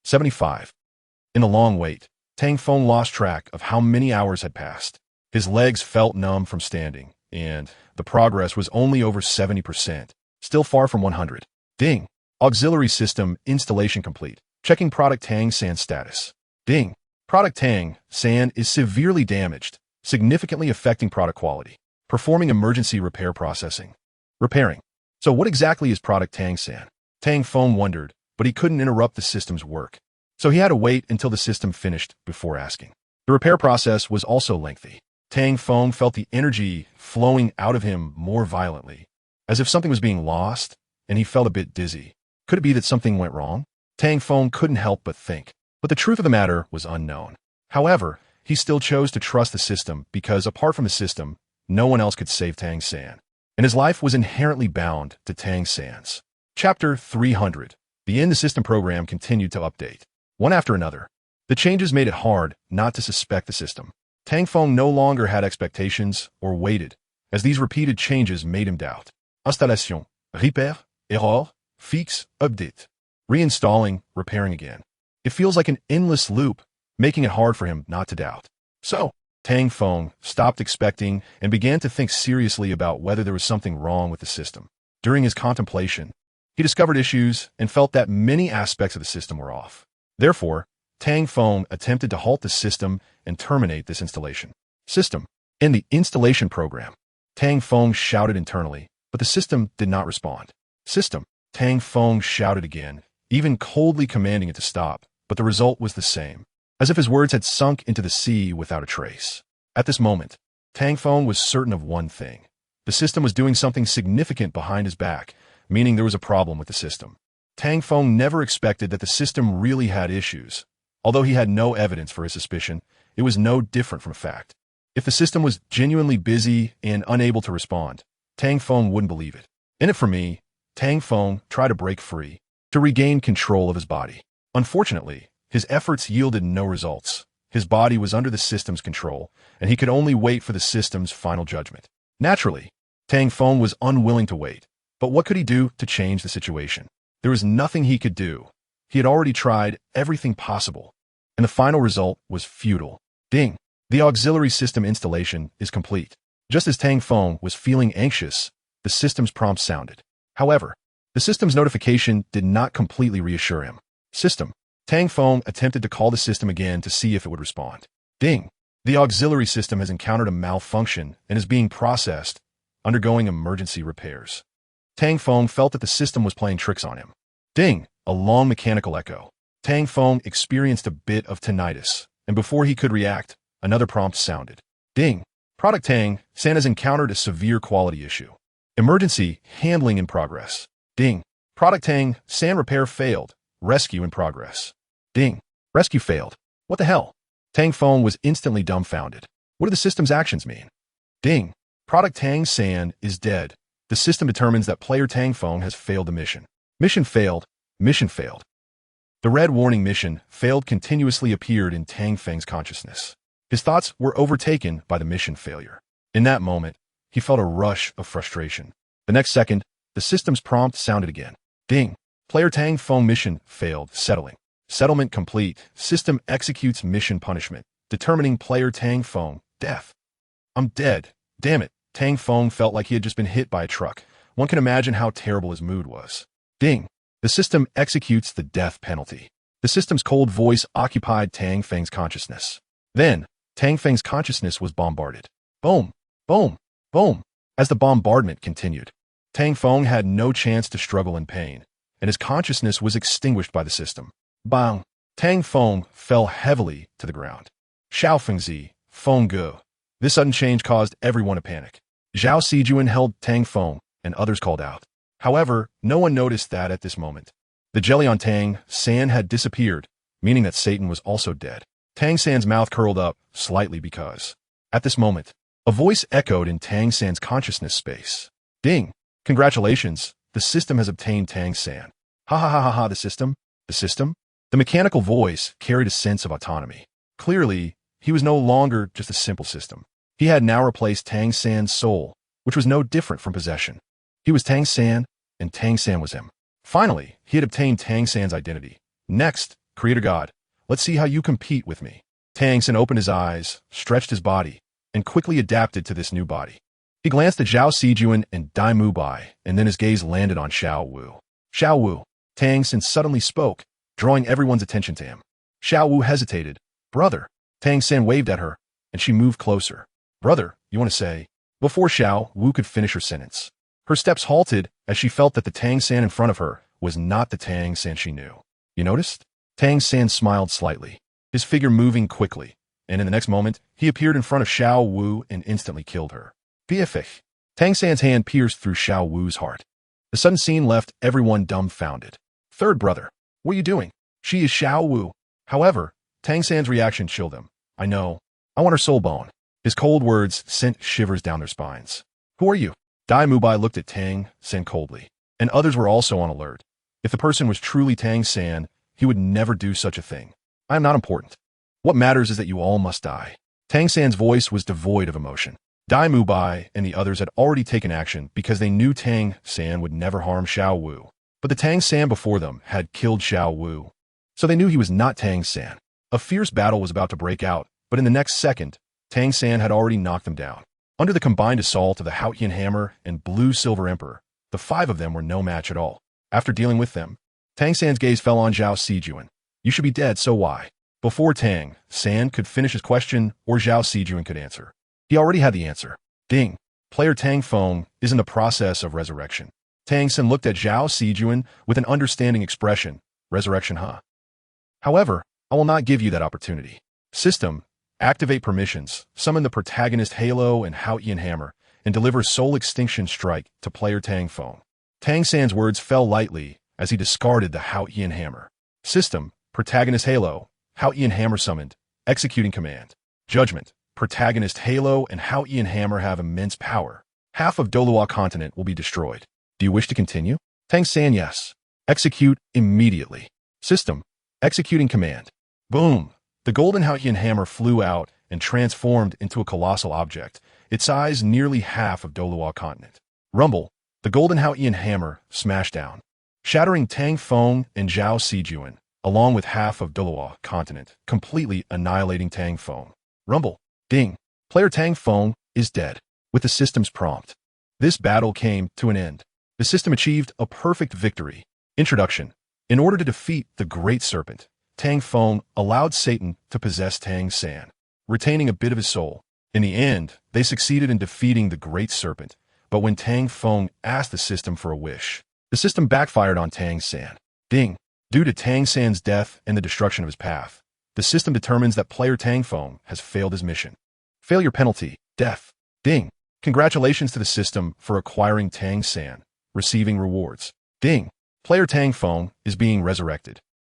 75. In the long wait, Tang Feng lost track of how many hours had passed. His legs felt numb from standing, and the progress was only over 70%, still far from 100. Ding. Auxiliary system installation complete. Checking product Tang San status. Ding. Product Tang San is severely damaged, significantly affecting product quality. Performing emergency repair processing. Repairing. So what exactly is product Tang San? Tang Feng wondered, but he couldn't interrupt the system's work. So he had to wait until the system finished before asking. The repair process was also lengthy. Tang Feng felt the energy flowing out of him more violently, as if something was being lost, and he felt a bit dizzy. Could it be that something went wrong? Tang Feng couldn't help but think. But the truth of the matter was unknown. However, he still chose to trust the system because, apart from the system, no one else could save Tang San, and his life was inherently bound to Tang San's. Chapter 300. The In the System program continued to update. One after another. The changes made it hard not to suspect the system. Tang Feng no longer had expectations or waited, as these repeated changes made him doubt. Installation, repair, error, fixe, update. Reinstalling, repairing again. It feels like an endless loop, making it hard for him not to doubt. So, Tang Feng stopped expecting and began to think seriously about whether there was something wrong with the system. During his contemplation, he discovered issues and felt that many aspects of the system were off. Therefore, Tang Feng attempted to halt the system and terminate this installation. System. In the installation program, Tang Feng shouted internally, but the system did not respond. System. Tang Feng shouted again, even coldly commanding it to stop, but the result was the same, as if his words had sunk into the sea without a trace. At this moment, Tang Feng was certain of one thing. The system was doing something significant behind his back, meaning there was a problem with the system. Tang Feng never expected that the system really had issues. Although he had no evidence for his suspicion, it was no different from fact. If the system was genuinely busy and unable to respond, Tang Feng wouldn't believe it. In it for me, Tang Feng tried to break free, to regain control of his body. Unfortunately, his efforts yielded no results. His body was under the system's control, and he could only wait for the system's final judgment. Naturally, Tang Feng was unwilling to wait, but what could he do to change the situation? There was nothing he could do. He had already tried everything possible, and the final result was futile. Ding! The auxiliary system installation is complete. Just as Tang Feng was feeling anxious, the system's prompt sounded. However, the system's notification did not completely reassure him. System. Tang Feng attempted to call the system again to see if it would respond. Ding! The auxiliary system has encountered a malfunction and is being processed, undergoing emergency repairs. Tang Feng felt that the system was playing tricks on him. Ding! A long mechanical echo. Tang Feng experienced a bit of tinnitus, and before he could react, another prompt sounded. Ding! Product Tang San has encountered a severe quality issue. Emergency handling in progress. Ding! Product Tang San repair failed. Rescue in progress. Ding! Rescue failed. What the hell? Tang Feng was instantly dumbfounded. What do the system's actions mean? Ding! Product Tang San is dead. The system determines that player Tang Feng has failed the mission. Mission failed. Mission failed. The red warning mission failed continuously appeared in Tang Feng's consciousness. His thoughts were overtaken by the mission failure. In that moment, he felt a rush of frustration. The next second, the system's prompt sounded again. Ding! Player Tang Feng mission failed. Settling. Settlement complete. System executes mission punishment, determining player Tang Feng death. I'm dead. Damn it. Tang Feng felt like he had just been hit by a truck. One can imagine how terrible his mood was. Ding. The system executes the death penalty. The system's cold voice occupied Tang Feng's consciousness. Then, Tang Feng's consciousness was bombarded. Boom, boom, boom. As the bombardment continued, Tang Feng had no chance to struggle in pain, and his consciousness was extinguished by the system. Bang! Tang Feng fell heavily to the ground. Xiao Fengzi, Feng Ge. This sudden change caused everyone to panic. Zhao Sijuan held Tang Feng, and others called out. However, no one noticed that at this moment, the jelly on Tang San had disappeared, meaning that Satan was also dead. Tang San's mouth curled up slightly because, at this moment, a voice echoed in Tang San's consciousness space. Ding! Congratulations, the system has obtained Tang San. Ha ha ha ha ha, the system? The system? The mechanical voice carried a sense of autonomy. Clearly, he was no longer just a simple system. He had now replaced Tang San's soul, which was no different from possession. He was Tang San, and Tang San was him. Finally, he had obtained Tang San's identity. Next, Creator God, let's see how you compete with me. Tang San opened his eyes, stretched his body, and quickly adapted to this new body. He glanced at Zhao Sijuan and Dai Mubai, and then his gaze landed on Xiao Wu. Xiao Wu, Tang San suddenly spoke, drawing everyone's attention to him. Xiao Wu hesitated. Brother. Tang San waved at her, and she moved closer. Brother, you want to say? Before Xiao Wu could finish her sentence, her steps halted as she felt that the Tang San in front of her was not the Tang San she knew. You noticed? Tang San smiled slightly, his figure moving quickly, and in the next moment, he appeared in front of Xiao Wu and instantly killed her. BFF. Tang San's hand pierced through Xiao Wu's heart. The sudden scene left everyone dumbfounded. Third brother, what are you doing? She is Xiao Wu. However, Tang San's reaction chilled him. I know. I want her soul bone. His cold words sent shivers down their spines. Who are you? Dai Mubai looked at Tang San coldly, and others were also on alert. If the person was truly Tang San, he would never do such a thing. I am not important. What matters is that you all must die. Tang San's voice was devoid of emotion. Dai Mubai and the others had already taken action because they knew Tang San would never harm Xiao Wu. But the Tang San before them had killed Xiao Wu, so they knew he was not Tang San. A fierce battle was about to break out, but in the next second, Tang San had already knocked them down. Under the combined assault of the Haotian Hammer and Blue Silver Emperor, the five of them were no match at all. After dealing with them, Tang San's gaze fell on Zhao Sijuan. You should be dead, so why? Before Tang San could finish his question or Zhao Sijuan could answer, he already had the answer. Ding. Player Tang Feng is in the process of resurrection. Tang San looked at Zhao Sijuan with an understanding expression. Resurrection, huh? However, I will not give you that opportunity. System, activate permissions, summon the protagonist Halo and Haotian Hammer, and deliver Soul Extinction Strike to player Tang Feng. Tang San's words fell lightly as he discarded the Haotian Hammer. System, protagonist Halo, Haotian Hammer summoned, executing command. Judgment, protagonist Halo and Haotian Hammer have immense power. Half of Douluo continent will be destroyed. Do you wish to continue? Tang San, yes. Execute immediately. System, executing command. Boom! The golden Haotian hammer flew out and transformed into a colossal object, its size nearly half of Douluo continent. Rumble! The golden Haotian hammer smashed down, shattering Tang Feng and Zhao Sijuan, along with half of Douluo continent, completely annihilating Tang Feng. Rumble! Ding! Player Tang Feng is dead. With the system's prompt, this battle came to an end. The system achieved a perfect victory. Introduction. In order to defeat the Great Serpent, Tang Feng allowed Satan to possess Tang San, retaining a bit of his soul. In the end, they succeeded in defeating the Great Serpent, but when Tang Feng asked the system for a wish, the system backfired on Tang San. Ding! Due to Tang San's death and the destruction of his path, the system determines that player Tang Feng has failed his mission. Failure penalty, death. Ding! Congratulations to the system for acquiring Tang San, receiving rewards. Ding! Player Tang Feng is being resurrected.